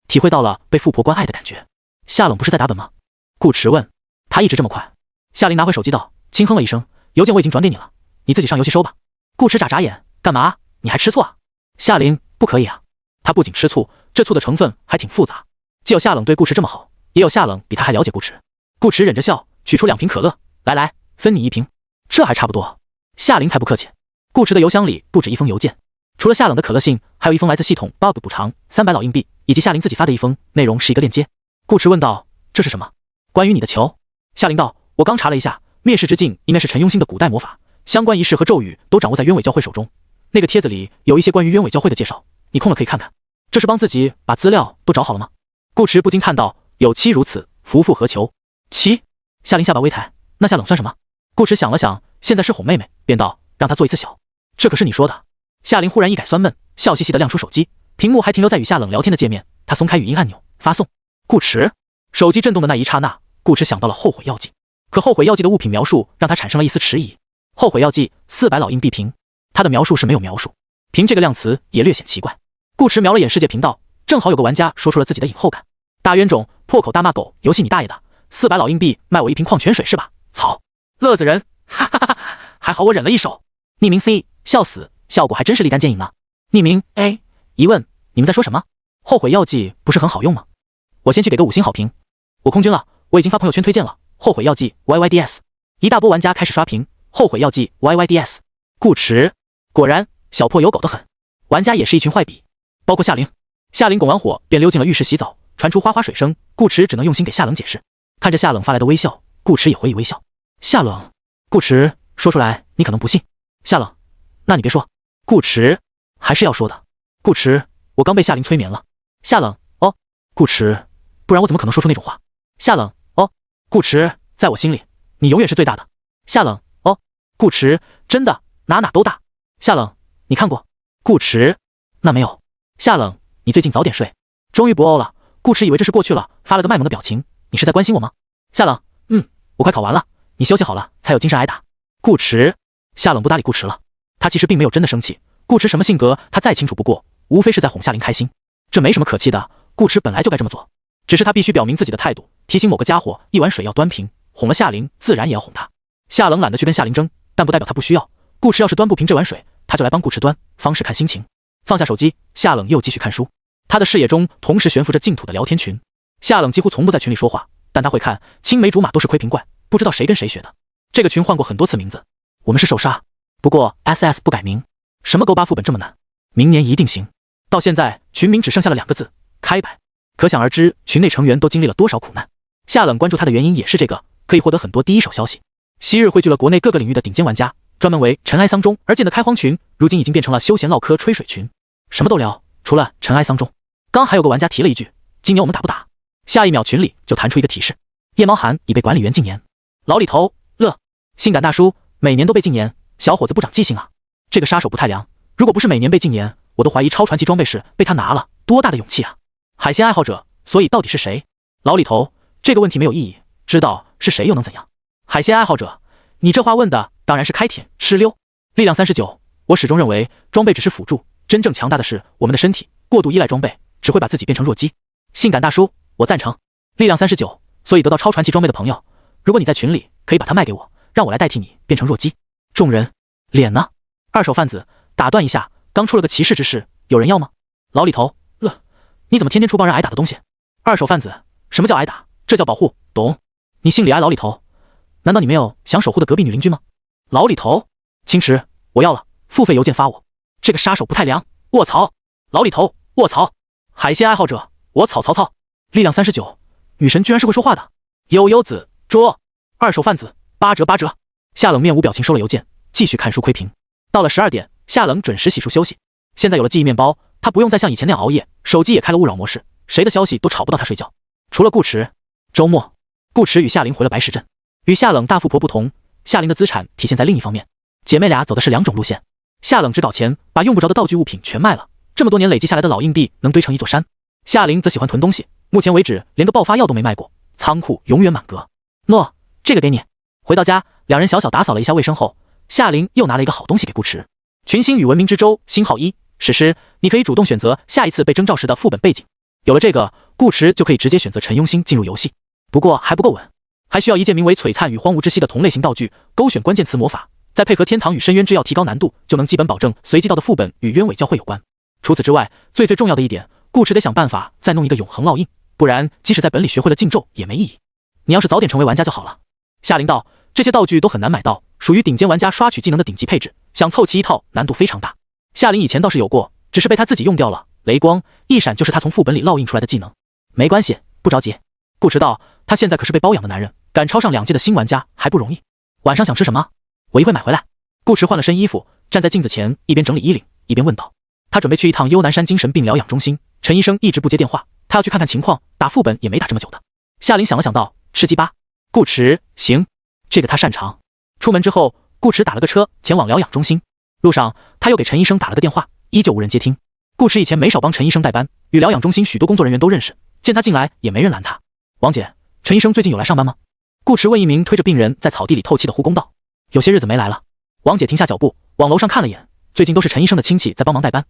体会到了被富婆关爱的感觉。夏冷不是在打本吗？顾迟问。他一直这么快。夏玲拿回手机道，轻哼了一声，邮件我已经转给你了，你自己上游戏收吧。顾迟眨眨眼，干嘛？你还吃醋啊？夏琳，不可以啊！他不仅吃醋，这醋的成分还挺复杂。既有夏冷对顾池这么好，也有夏冷比他还了解顾池。顾池忍着笑，取出2瓶可乐，来，分你1瓶，这还差不多。夏琳才不客气。顾池的邮箱里不止1封邮件，除了夏冷的可乐信，还有1封来自系统 Bob 补偿300老硬币，以及夏琳自己发的1封，内容是一个链接。顾池问道：“这是什么？”关于你的球。夏琳道：“我刚查了一下，灭世之镜应该是陈庸星的古代魔法，相关仪式和咒语都掌握在鸢尾教会手中。那个帖子里有一些关于鸢尾教会的介绍，你空了可以看看。这是帮自己把资料都找好了吗？”顾池不禁叹道：“有妻如此，夫复何求？”妻。夏琳下巴微抬，那夏冷算什么？顾池想了想，现在是哄妹妹，便道：“让他做一次小。”这可是你说的。夏琳忽然一改酸闷，笑嘻嘻地亮出手机，屏幕还停留在与夏冷聊天的界面。他松开语音按钮，发送。顾池。手机震动的那一刹那，顾池想到了后悔药剂。可后悔药剂的物品描述让他产生了一丝迟疑。后悔药剂400老硬币瓶，他的描述是没有描述，瓶这个量词也略显奇怪。顾池瞄了眼世界频道，正好有个玩家说出了自己的隐后感。大冤种，破口大骂狗，游戏你大爷的！400老硬币卖我1瓶矿泉水是吧？操！乐子人，哈哈哈！还好我忍了一手。匿名 C， 笑死，效果还真是立竿见影呢。匿名 A， 疑问，你们在说什么？后悔药剂不是很好用吗？我先去给个5星好评。我空军了，我已经发朋友圈推荐了。后悔药剂 YYDS， 一大波玩家开始刷屏。后悔药剂 YYDS。顾池，果然小破有狗的很，玩家也是一群坏笔，包括夏琳。夏琳拱完火便溜进了浴室洗澡，传出哗哗水声。顾池只能用心给夏冷解释。看着夏冷发来的微笑，顾池也回以微笑。夏冷，顾池，说出来你可能不信。夏冷，那你别说。顾池，还是要说的。顾池，我刚被夏琳催眠了。夏冷，哦。顾池，不然我怎么可能说出那种话？夏冷，哦。顾池，在我心里，你永远是最大的。夏冷，哦。顾池，真的，哪都大。夏冷，你看过？顾池，那没有。夏冷，你最近早点睡。终于不哦了。顾池以为这是过去了，发了个卖萌的表情。你是在关心我吗？夏冷，我快考完了，你休息好了才有精神挨打。顾池，夏冷不搭理顾池了。他其实并没有真的生气，顾池什么性格他再清楚不过，无非是在哄夏琳开心，这没什么可气的。顾池本来就该这么做，只是他必须表明自己的态度，提醒某个家伙一碗水要端平，哄了夏琳自然也要哄他。夏冷懒得去跟夏琳争，但不代表他不需要。顾池要是端不平这碗水，他就来帮顾池端，方式看心情。放下手机，夏冷又继续看书。他的视野中同时悬浮着净土的聊天群。夏冷几乎从不在群里说话，但他会看，青梅竹马都是窥屏怪，不知道谁跟谁学的。这个群换过很多次名字，我们是手刹，不过 SS 不改名。什么勾8副本这么难？明年一定行。到现在群名只剩下了2个字，开摆。可想而知群内成员都经历了多少苦难。夏冷关注他的原因也是这个，可以获得很多第一手消息。昔日汇聚了国内各个领域的顶尖玩家，专门为尘埃桑中而建的开荒群，如今已经变成了休闲唠嗑吹水群，什么都聊，除了尘埃桑中。刚还有个玩家提了一句，今年我们打不打？下一秒群里就弹出一个提示，夜猫寒已被管理员禁言。老李头乐，性感大叔每年都被禁言，小伙子不长记性啊。这个杀手不太凉，如果不是每年被禁言，我都怀疑超传奇装备是被他拿了，多大的勇气啊。海鲜爱好者，所以到底是谁？老李头，这个问题没有意义，知道是谁又能怎样？海鲜爱好者，你这话问的当然是开舔吃溜。力量39，我始终认为装备只是辅助，真正强大的是我们的身体，过度依赖装备只会把自己变成弱鸡。性感大叔，我赞成。力量39，所以得到超传奇装备的朋友，如果你在群里，可以把它卖给我，让我来代替你变成弱鸡。众人，脸呢？二手贩子，打断一下，刚出了个骑士之事，有人要吗？老李头，你怎么天天出帮人挨打的东西？二手贩子，什么叫挨打？这叫保护，懂？你姓李挨老李头，难道你没有想守护的隔壁女邻居吗？老李头，青池，我要了，付费邮件发我。这个杀手不太凉，卧槽！老李头，卧槽！海鲜爱好者，我草。力量39，女神居然是会说话的。悠悠子，捉！二手贩子，8折。夏冷面无表情收了邮件，继续看书窥屏。到了12点，夏冷准时洗漱休息。现在有了记忆面包，他不用再像以前那样熬夜，手机也开了勿扰模式，谁的消息都吵不到他睡觉。除了顾池。周末，顾池与夏琳回了白石镇。与夏冷大富婆不同，夏琳的资产体现在另一方面，姐妹俩走的是2种路线。夏冷只搞钱，把用不着的道具物品全卖了，这么多年累积下来的老硬币能堆成一座山。夏琳则喜欢囤东西，目前为止连个爆发药都没卖过，仓库永远满格。喏，这个给你。回到家，两人小小打扫了一下卫生后，夏琳又拿了一个好东西给顾池。群星与文明之舟星号1史诗，你可以主动选择下一次被征召时的副本背景。有了这个，顾池就可以直接选择陈庸星进入游戏。不过还不够稳，还需要一件名为璀璨与荒芜之息的同类型道具，勾选关键词魔法，再配合天堂与深渊之药提高难度，就能基本保证随机到的副本与鸢尾教会有关。除此之外，最重要的一点，顾池得想办法再弄一个永恒烙印，不然即使在本里学会了禁咒也没意义。你要是早点成为玩家就好了。夏琳道，这些道具都很难买到，属于顶尖玩家刷取技能的顶级配置，想凑齐一套难度非常大。夏琳以前倒是有过，只是被他自己用掉了。雷光一闪就是他从副本里烙印出来的技能。没关系，不着急。顾池道，他现在可是被包养的男人，敢超上2阶的新玩家还不容易。晚上想吃什么？我一会买回来。顾池换了身衣服，站在镜子前，一边整理衣领，一边问道。他准备去一趟幽南山精神病疗养中心，陈医生一直不接电话，他要去看看情况，打副本也没打这么久的。夏琳想了想道，吃鸡巴。顾池，行，这个他擅长。出门之后，顾池打了个车前往疗养中心，路上他又给陈医生打了个电话，依旧无人接听。顾池以前没少帮陈医生代班，与疗养中心许多工作人员都认识，见他进来也没人拦他。王姐，陈医生最近有来上班吗？顾池问一名推着病人在草地里透气的护工道。有些日子没来了。王姐停下脚步，往楼上看了眼，最近都是陈医生的亲戚在帮忙代班。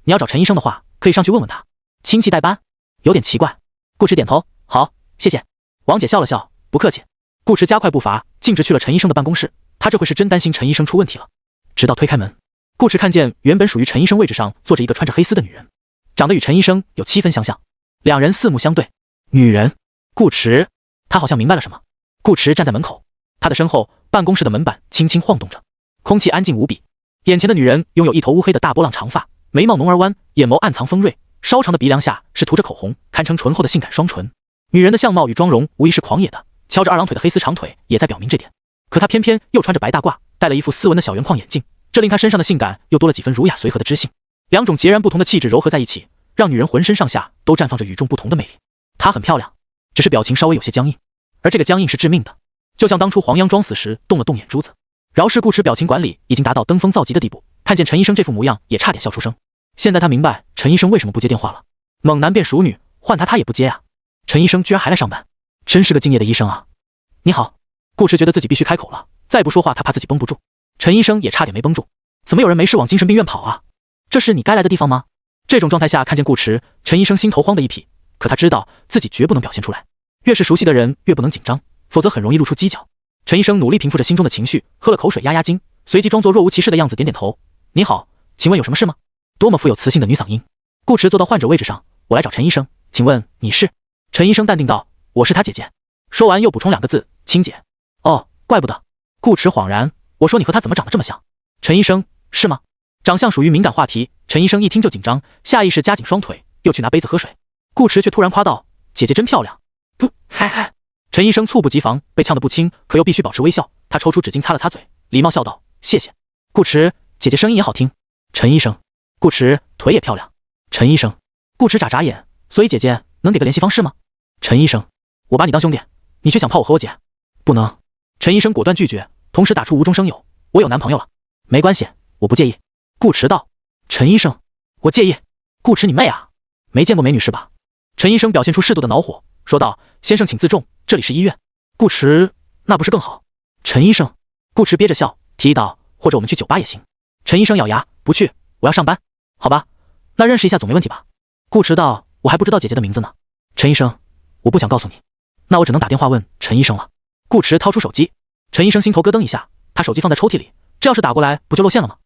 你要找陈医生的话，可以上去问问他。亲戚代班，有点奇怪。顾池点头，好，谢谢。王姐笑了笑，不客气。顾池加快步伐，径直去了陈医生的办公室。他这回是真担心陈医生出问题了。直到推开门，顾池看见原本属于陈医生位置上坐着一个穿着黑丝的女人，长得与陈医生有7分相像。两人四目相对。女人，顾池，他好像明白了什么。顾池站在门口，他的身后办公室的门板轻轻晃动着，空气安静无比。眼前的女人拥有一头乌黑的大波浪长发，眉毛浓而弯，眼眸暗藏锋锐，稍长的鼻梁下是涂着口红，堪称醇厚的性感双唇。女人的相貌与妆容无疑是狂野的，翘着2郎腿的黑丝长腿也在表明这点。可她偏偏又穿着白大褂，戴了一副斯文的小圆框眼镜，这令她身上的性感又多了几分儒雅随和的知性。两种截然不同的气质糅合在一起，让女人浑身上下都绽放着与众不同的魅力。她很漂亮，只是表情稍微有些僵硬，而这个僵硬是致命的，就像当初黄央装死时动了动眼珠子。饶是顾池表情管理已经达到登峰造极的地步，看见陈医生这副模样也差点笑出声。现在他明白陈医生为什么不接电话了，猛男变熟女，换他也不接啊。陈医生居然还来上班，真是个敬业的医生啊。你好。顾池觉得自己必须开口了，再不说话他怕自己绷不住。陈医生也差点没绷住，怎么有人没事往精神病院跑啊？这是你该来的地方吗？这种状态下看见顾池，陈医生心头慌的一匹，可他知道自己绝不能表现出来，越是熟悉的人越不能紧张，否则很容易露出犄角。陈医生努力平复着心中的情绪，喝了口水压压惊，随即装作若无其事的样子点点头。你好，请问有什么事吗？多么富有磁性的女嗓音。顾池坐到患者位置上，我来找陈医生，请问你是？陈医生淡定道，我是他姐姐。说完又补充2个字，亲姐。哦，怪不得。顾池恍然，我说你和他怎么长得这么像？陈医生，是吗？长相属于敏感话题，陈医生一听就紧张，下意识夹紧双腿，又去拿杯子喝水。顾池却突然夸道，姐姐真漂亮。不，嗨嗨。陈医生猝不及防，被呛得不轻，可又必须保持微笑。他抽出纸巾擦了擦嘴，礼貌笑道，谢谢。顾池，姐姐声音也好听。陈医生。顾池，腿也漂亮。陈医生。顾池眨眨眼，所以姐姐能给个联系方式吗？陈医生，我把你当兄弟，你却想泡我和我姐？不能。陈医生果断拒绝，同时打出无中生有，我有男朋友了。没关系，我不介意。顾池道。陈医生，我介意。顾池你妹啊，没见过美女是吧？陈医生表现出适度的恼火，说道，先生请自重，这里是医院。顾池，那不是更好？陈医生。顾池憋着笑，提议道，或者我们去酒吧也行。陈医生咬牙，不去，我要上班。好吧，那认识一下总没问题吧？顾池道，我还不知道姐姐的名字呢。陈医生，我不想告诉你，那我只能打电话问陈医生了。顾池掏出手机，陈医生心头咯噔一下，他手机放在抽屉里，这要是打过来不就露馅了吗？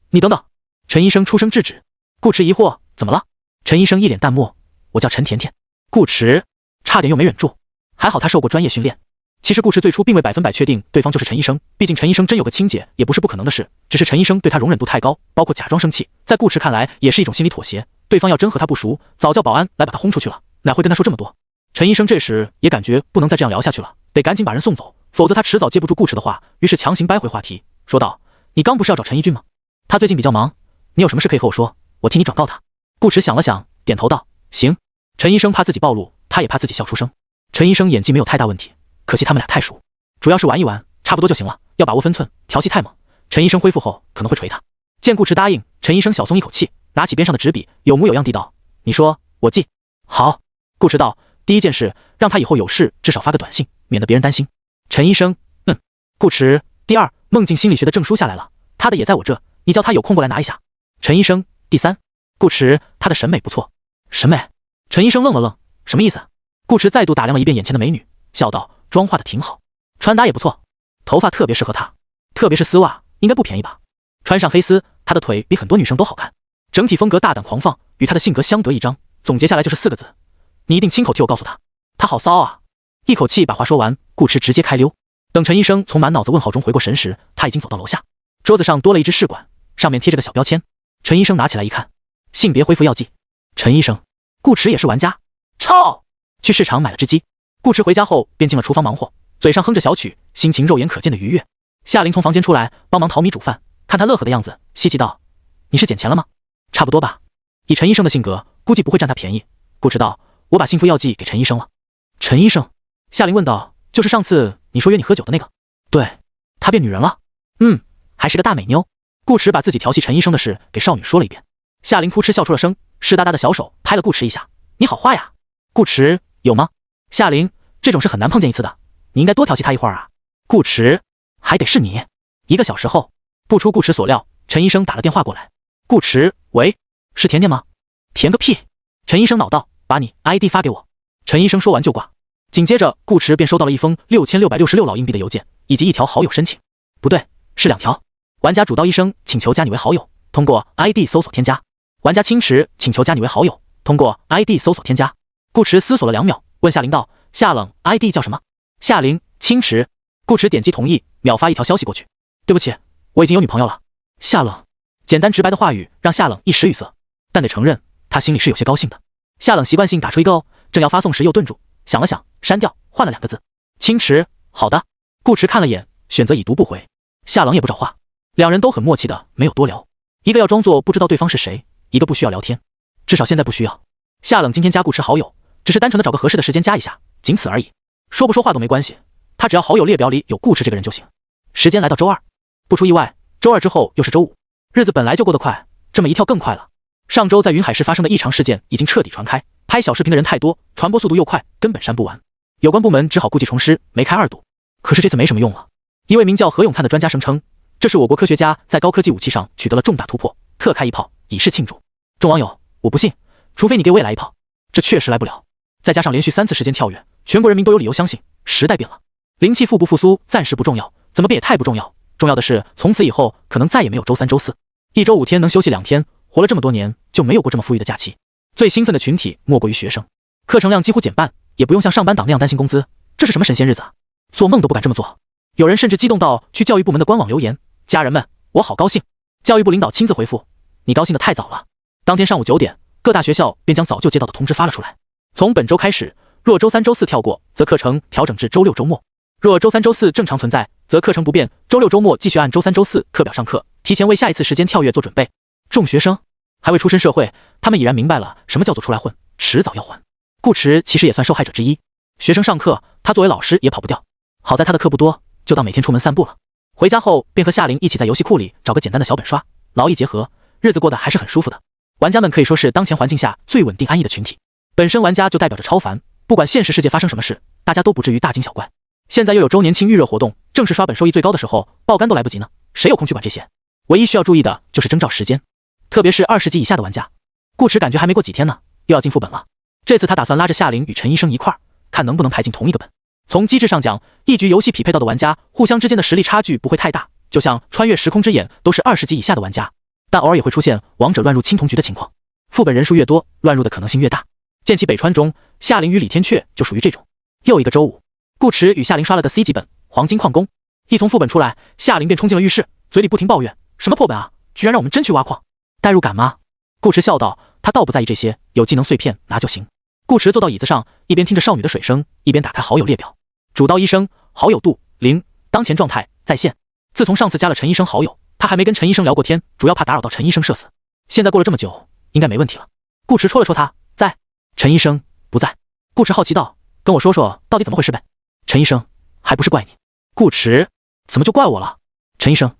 你等等。陈医生出声制止。顾池疑惑，怎么了？陈医生一脸淡漠，我叫陈甜甜。顾池差点又没忍住，还好他受过专业训练。其实顾池最初并未100%确定对方就是陈医生，毕竟陈医生真有个亲姐也不是不可能的事，只是陈医生对他容忍度太高，包括假装生气，在顾池看来也是一种心理妥协。对方要真和他不熟，早叫保安来把他轰出去了，哪会跟他说这么多？陈医生这时也感觉不能再这样聊下去了，得赶紧把人送走，否则他迟早接不住顾池的话，于是强行掰回话题，说道，你刚不是要找陈一军吗？他最近比较忙，你有什么事可以和我说，我替你转告他。顾池想了想，点头道，行。陈医生怕自己暴露，他也怕自己笑出声。陈医生演技没有太大问题，可惜他们俩太熟，主要是玩一玩，差不多就行了，要把握分寸，调戏太猛，陈医生恢复后可能会捶他。见顾池答应，陈医生小松一口气，拿起边上的纸笔，有模有样地道，你说，我记。好。顾池道，第一件事，让他以后有事至少发个短信，免得别人担心。陈医生，顾池，第二，梦境心理学的证书下来了，他的也在我这，你叫他有空过来拿一下。陈医生，第三，顾池，他的审美不错。审美？陈医生愣了愣，什么意思？顾池再度打量了一遍眼前的美女，笑道，妆化的挺好，穿搭也不错，头发特别适合她，特别是丝袜，应该不便宜吧？穿上黑丝，她的腿比很多女生都好看，整体风格大胆狂放，与她的性格相得益彰。总结下来就是4个字：你一定亲口替我告诉她，她好骚啊！一口气把话说完，顾迟直接开溜。等陈医生从满脑子问号中回过神时，他已经走到楼下，桌子上多了一支试管，上面贴着个小标签。陈医生拿起来一看，性别恢复药剂。陈医生，顾迟也是玩家。操！去市场买了只鸡。顾迟回家后便进了厨房忙活，嘴上哼着小曲，心情肉眼可见的愉悦。夏琳从房间出来帮忙淘米煮饭，看他乐呵的样子，稀奇道：“你是捡钱了吗？”“差不多吧。”以陈医生的性格，估计不会占他便宜。顾迟道：“我把幸福药剂给陈医生了。”陈医生，夏琳问道：“就是上次你说约你喝酒的那个？”“对，他变女人了。”“还是个大美妞。”顾迟把自己调戏陈医生的事给少女说了一遍。夏琳扑哧笑出了声，湿哒哒的小手拍了顾迟一下：“你好坏呀。”“顾迟，有吗？”“夏琳，这种事很难碰见一次的，你应该多调戏他一会儿啊。”“顾迟，还得是你。”1个小时后，不出顾迟所料，陈医生打了电话过来。“顾迟，喂，是甜甜吗？”“甜个屁！”陈医生恼道：“把你 ID 发给我。”陈医生说完就挂。紧接着，顾迟便收到了一封6666老硬币的邮件，以及一条好友申请。不对，是2条。玩家主刀医生请求加你为好友，通过 ID 搜索添加。玩家青池请求加你为好友，通过 ID 搜索添加。顾迟思索了2秒，问夏琳道：“夏冷 ID 叫什么？”“夏琳，青池。”顾迟点击同意，秒发一条消息过去：“对不起，我已经有女朋友了。”夏冷，简单直白的话语让夏冷一时语塞，但得承认他心里是有些高兴的。夏冷习惯性打出一个哦，正要发送时又顿住，想了想，删掉，换了2个字：“青池。”“好的。”顾迟看了眼，选择已读不回。夏冷也不找话，两人都很默契的没有多聊，一个要装作不知道对方是谁，一个不需要聊天，至少现在不需要。夏冷今天加顾迟好友，只是单纯的找个合适的时间加一下，仅此而已。说不说话都没关系，他只要好友列表里有顾迟这个人就行。时间来到周二，不出意外，周二之后又是周五，日子本来就过得快，这么一跳更快了。上周在云海市发生的异常事件已经彻底传开，拍小视频的人太多，传播速度又快，根本删不完。有关部门只好故技重施，没开2堵。可是这次没什么用了。一位名叫何永灿的专家声称，这是我国科学家在高科技武器上取得了重大突破，特开一炮以示庆祝。众网友，我不信，除非你给我也来一炮。这确实来不了。再加上连续3次时间跳跃，全国人民都有理由相信时代变了。灵气复不复苏暂时不重要，怎么变也太不重要。重要的是，从此以后可能再也没有周3、周4，一周5天能休息2天。活了这么多年，就没有过这么富裕的假期。最兴奋的群体莫过于学生，课程量几乎减半，也不用像上班党那样担心工资，这是什么神仙日子啊？做梦都不敢这么做。有人甚至激动到去教育部门的官网留言：“家人们，我好高兴。”教育部领导亲自回复：“你高兴得太早了。”当天上午9点，各大学校便将早就接到的通知发了出来。从本周开始，若周3、周4跳过，则课程调整至周6、周末；若周3、周4正常存在，则课程不变，周6、周末继续按周3、周4课表上课，提前为下一次时间跳跃做准备。众学生还未出身社会，他们已然明白了什么叫做出来混，迟早要还。顾迟其实也算受害者之一。学生上课，他作为老师也跑不掉。好在他的课不多，就当每天出门散步了。回家后便和夏琳一起在游戏库里找个简单的小本刷，劳逸结合，日子过得还是很舒服的。玩家们可以说是当前环境下最稳定安逸的群体。本身玩家就代表着超凡，不管现实世界发生什么事，大家都不至于大惊小怪。现在又有周年庆预热活动，正是刷本收益最高的时候，爆肝都来不及呢，谁有空去管这些？唯一需要注意的就是征召时间，特别是20级以下的玩家。顾迟感觉还没过几天呢，又要进副本了。这次他打算拉着夏琳与陈医生一块儿，看能不能排进同一个本。从机制上讲，一局游戏匹配到的玩家互相之间的实力差距不会太大，就像穿越时空之眼都是20级以下的玩家，但偶尔也会出现王者乱入青铜局的情况。副本人数越多，乱入的可能性越大。剑气北川中，夏琳与李天阙就属于这种。又一个周五，顾迟与夏琳刷了个 C 级本黄金矿工，一从副本出来，夏琳便冲进了浴室，嘴里不停抱怨：“什么破本啊，居然让我们真去挖矿，代入感吗？”顾迟笑道：“他倒不在意这些，有技能碎片拿就行。”顾迟坐到椅子上，一边听着少女的水声，一边打开好友列表。主刀医生好友度0，当前状态在线。自从上次加了陈医生好友，他还没跟陈医生聊过天，主要怕打扰到陈医生社死。现在过了这么久，应该没问题了。顾迟戳了戳他，在。陈医生不在。顾迟好奇道：“跟我说说到底怎么回事呗？”陈医生：“还不是怪你。”顾迟：“怎么就怪我了？”陈医生：“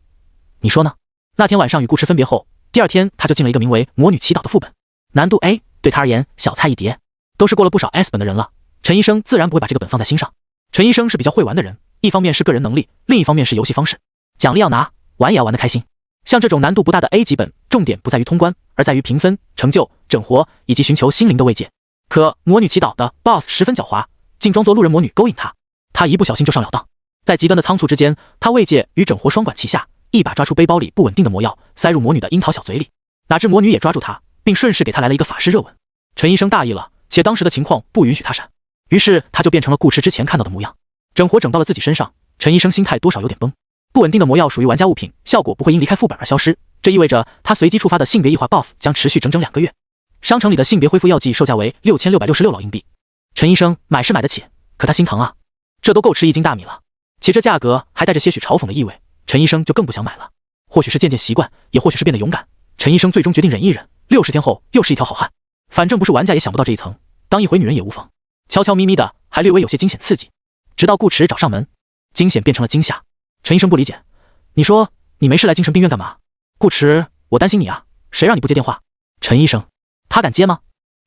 你说呢？”那天晚上与顾迟分别后，第2天他就进了一个名为魔女祈祷的副本，难度 A， 对他而言小菜一碟。都是过了不少 S 本的人了，陈医生自然不会把这个本放在心上。陈医生是比较会玩的人，一方面是个人能力，另一方面是游戏方式，奖励要拿，玩也要玩得开心。像这种难度不大的 A 级本，重点不在于通关，而在于评分、成就、整活以及寻求心灵的慰藉。可魔女祈祷的 BOSS 十分狡猾，竟装作路人魔女勾引他，他一不小心就上了当。在极端的仓促之间，他慰藉与整活双管齐下，一把抓出背包里不稳定的魔药，塞入魔女的樱桃小嘴里。哪知魔女也抓住他，并顺势给他来了一个法式热吻。陈医生大意了，且当时的情况不允许他闪，于是他就变成了顾迟之前看到的模样，整活整到了自己身上。陈医生心态多少有点崩。不稳定的魔药属于玩家物品，效果不会因离开副本而消失，这意味着他随机触发的性别异化 buff 将持续整整2个月。商城里的性别恢复药剂售价为6666老硬币。陈医生买是买得起，可他心疼啊，这都够吃1斤大米了，且这价格还带着些许嘲讽的意味，陈医生就更不想买了。或许是渐渐习惯，也或许是变得勇敢，陈医生最终决定忍一忍，60天后又是一条好汉。反正不是玩家也想不到这一层，当一回女人也无妨。悄悄咪咪的，还略微有些惊险刺激。直到顾迟找上门，惊险变成了惊吓。陈医生不理解，你说你没事来精神病院干嘛？顾迟，我担心你啊，谁让你不接电话？陈医生，他敢接吗？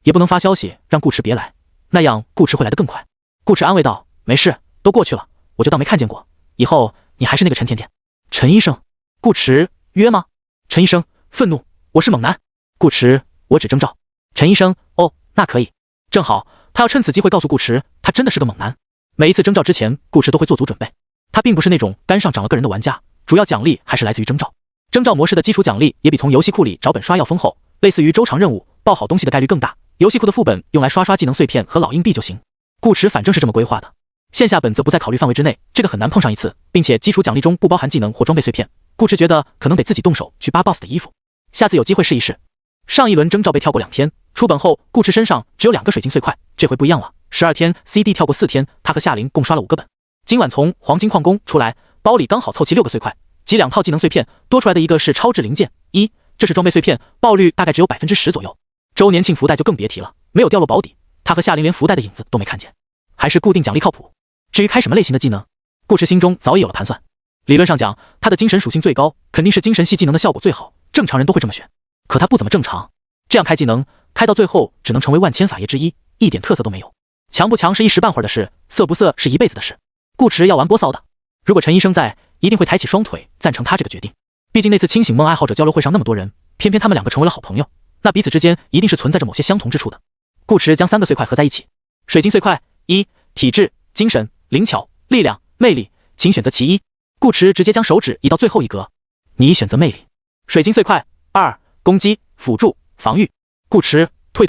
也不能发消息让顾迟别来，那样顾迟会来得更快。顾迟安慰道，没事，都过去了，我就当没看见过，以后你还是那个陈甜甜。陈医生，顾迟约吗？陈医生愤怒，我是猛男。顾迟，我只征召。陈医生，哦，那可以。正好他要趁此机会告诉顾迟，他真的是个猛男。每一次征召之前，顾迟都会做足准备。他并不是那种肝上长了个人的玩家，主要奖励还是来自于征召。征召模式的基础奖励也比从游戏库里找本刷药丰厚，类似于周长任务，爆好东西的概率更大。游戏库的副本用来刷技能碎片和老硬币就行。顾迟反正是这么规划的，线下本则不在考虑范围之内，这个很难碰上一次，并且基础奖励中不包含技能或装备碎片。顾迟觉得可能得自己动手去扒 BOSS 的衣服，下次有机会试一试。上一轮征召被跳过2天，出本后顾迟身上只有2个水晶碎块，这回不一样了。12天 CD 跳过4天，他和夏琳共刷了5个本。今晚从黄金矿工出来，包里刚好凑齐6个碎块，及2套技能碎片，多出来的一个是超智灵剑1，这是装备碎片，爆率大概只有 10% 左右。周年庆福袋就更别提了，没有掉落保底，他和夏琳连福袋的影子都没看见。还是固定奖励靠谱。至于开什么类型的技能，顾迟心中早已有了盘算。理论上讲，他的精神属性最高，肯定是精神系技能的效果最好，正常人都会这么选。可他不怎么正常，这样开技能，开到最后只能成为万千法业之一，一点特色都没有。强不强是一时半会儿的事，色不色是一辈子的事。顾迟要玩波骚的，如果陈医生在，一定会抬起双腿赞成他这个决定。毕竟那次清醒梦爱好者交流会上那么多人，偏偏他们2个成为了好朋友，那彼此之间一定是存在着某些相同之处的。顾迟将3个碎块合在一起，水晶碎块1，体质、精神、灵巧、力量、魅力，请选择其一。顾迟直接将手指移到最后一格，你选择魅力。水晶碎块2，攻击、辅助、防御。顾迟退，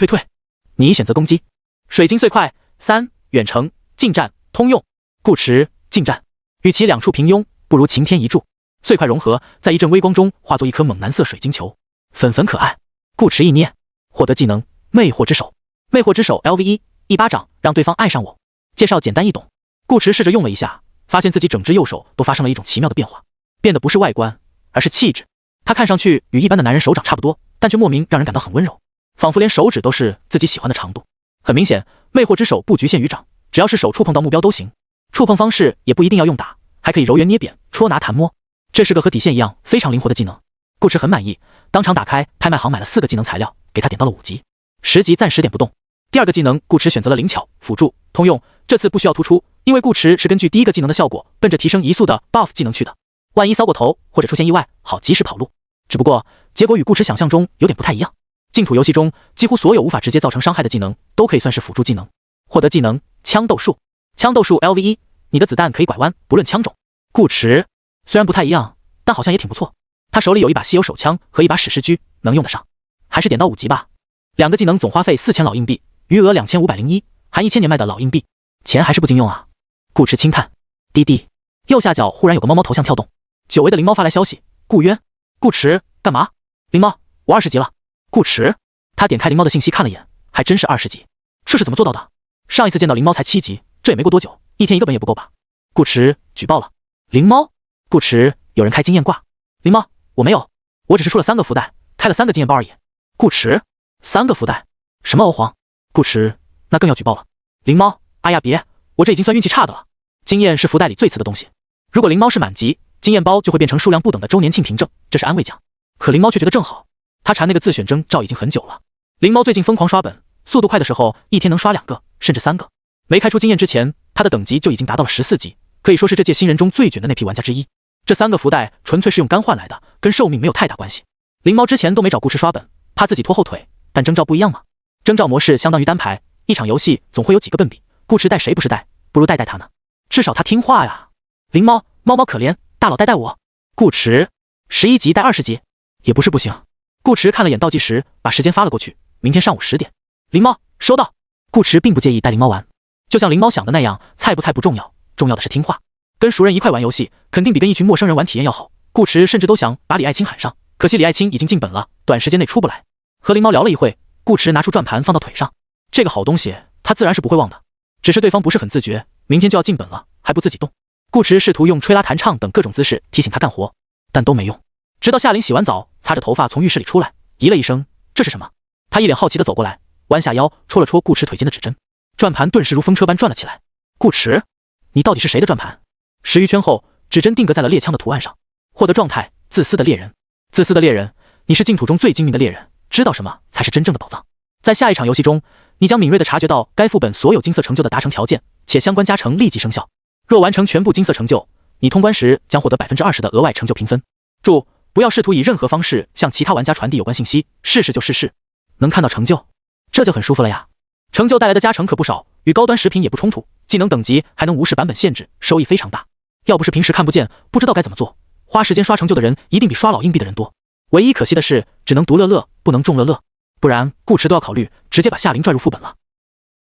你选择攻击。水晶碎块3，远程、近战、通用。顾迟近战，与其2处平庸，不如擎天一柱。碎块融合，在一阵微光中化作一颗猛男色水晶球，粉粉可爱。顾迟一捏，获得技能魅惑之手。魅惑之手 LV1，一巴掌让对方爱上我。介绍简单易懂。顾迟试着用了一下，发现自己整只右手都发生了一种奇妙的变化，变得不是外观，而是气质。他看上去与一般的男人手掌差不多，但却莫名让人感到很温柔，仿佛连手指都是自己喜欢的长度。很明显，魅惑之手不局限于掌，只要是手触碰到目标都行。触碰方式也不一定要用打，还可以揉圆捏扁、戳拿弹摸，这是个和底线一样非常灵活的技能。顾迟很满意，当场打开拍卖行买了4个技能材料，给他点到了5级，10级暂时点不动。第2个技能，顾迟选择了灵巧、辅助、通用，这次不需要突出，因为顾迟是根据第1个技能的效果，奔着提升移速的 buff 技能去的。万一骚过头或者出现意外，好及时跑路。只不过结果与顾迟想象中有点不太一样。净土游戏中几乎所有无法直接造成伤害的技能都可以算是辅助技能。获得技能枪斗术。枪斗术 LV1，你的子弹可以拐弯，不论枪种。顾迟虽然不太一样，但好像也挺不错。他手里有一把稀有手枪和一把史诗狙，能用得上。还是点到5级吧。2个技能总花费4000老硬币，余额2501，含1000年卖的老硬币，钱还是不经用啊。顾迟轻叹。滴滴，右下角忽然有个猫猫头像跳动，久违的灵猫发来消息，顾渊。顾迟干嘛？灵猫，我20级了。顾迟，他点开灵猫的信息看了眼，还真是20级，这是怎么做到的？上一次见到灵猫才7级，这也没过多久，1天1个本也不够吧？顾迟举报了灵猫。顾迟，有人开经验挂。灵猫，我没有，我只是出了3个福袋，开了3个经验包而已。顾迟，3个福袋，什么欧皇？顾迟，那更要举报了。灵猫，哎呀别，我这已经算运气差的了。经验是福袋里最次的东西，如果灵猫是满级，经验包就会变成数量不等的周年庆凭证，这是安慰奖。可灵猫却觉得正好，他缠那个自选征召已经很久了。灵猫最近疯狂刷本，速度快的时候1天能刷2个甚至3个。没开出经验之前，他的等级就已经达到了14级，可以说是这届新人中最卷的那批玩家之一。这3个福袋纯粹是用肝换来的，跟寿命没有太大关系。灵猫之前都没找顾迟刷本，怕自己拖后腿，但征召不一样嘛。征召模式相当于单排，一场游戏总会有几个笨笔，顾迟带谁不是带，不如带他呢，至少他听话呀。灵猫，猫猫可怜，大佬带我。顾迟， 11集带20集，也不是不行。顾池看了眼倒计时，把时间发了过去，明天上午10点。灵猫收到。顾池并不介意带灵猫玩，就像灵猫想的那样，菜不菜不重要，重要的是听话。跟熟人一块玩游戏，肯定比跟一群陌生人玩体验要好。顾池甚至都想把李爱卿喊上，可惜李爱卿已经进本了，短时间内出不来。和灵猫聊了一会，顾池拿出转盘放到腿上，这个好东西他自然是不会忘的，只是对方不是很自觉，明天就要进本了，还不自己动。顾池试图用吹拉弹唱等各种姿势提醒他干活，但都没用。直到夏琳洗完澡，擦着头发从浴室里出来，咦了一声，这是什么？他一脸好奇地走过来，弯下腰戳了戳顾池腿间的指针，转盘顿时如风车般转了起来。顾池，你到底是谁的转盘？10余圈后，指针定格在了猎枪的图案上。获得状态：自私的猎人。自私的猎人，你是净土中最精明的猎人，知道什么才是真正的宝藏。在下一场游戏中，你将敏锐地察觉到该副本所有金色成就的达成条件，且相关加成立即生效。若完成全部金色成就，你通关时将获得 20% 的额外成就评分。注：不要试图以任何方式向其他玩家传递有关信息，试试就试试。能看到成就，这就很舒服了呀。成就带来的加成可不少，与高端食品也不冲突，技能等级还能无视版本限制，收益非常大。要不是平时看不见，不知道该怎么做，花时间刷成就的人一定比刷老硬币的人多。唯一可惜的是，只能独乐乐，不能众乐乐，不然顾池都要考虑直接把夏琳拽入副本了。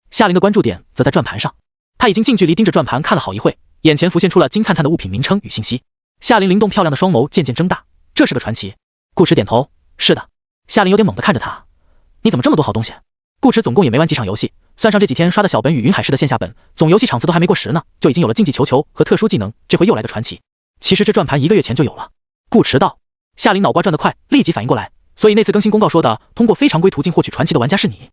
夏琳的关注点则在转盘上，他已经近距离盯着转盘看了好一会，眼前浮现出了金灿灿的物品名称与信息。夏琳灵动漂亮的双眸渐渐睁大，这是个传奇。顾池点头，是的。夏琳有点懵地看着他，你怎么这么多好东西？顾池总共也没玩几场游戏，算上这几天刷的小本与云海市的线下本，总游戏场次都还没过10呢，就已经有了竞技球球和特殊技能，这回又来个传奇。其实这转盘1个月前就有了。顾池道。夏琳脑瓜转得快，立即反应过来，所以那次更新公告说的通过非常规途径获取传奇的玩家是你。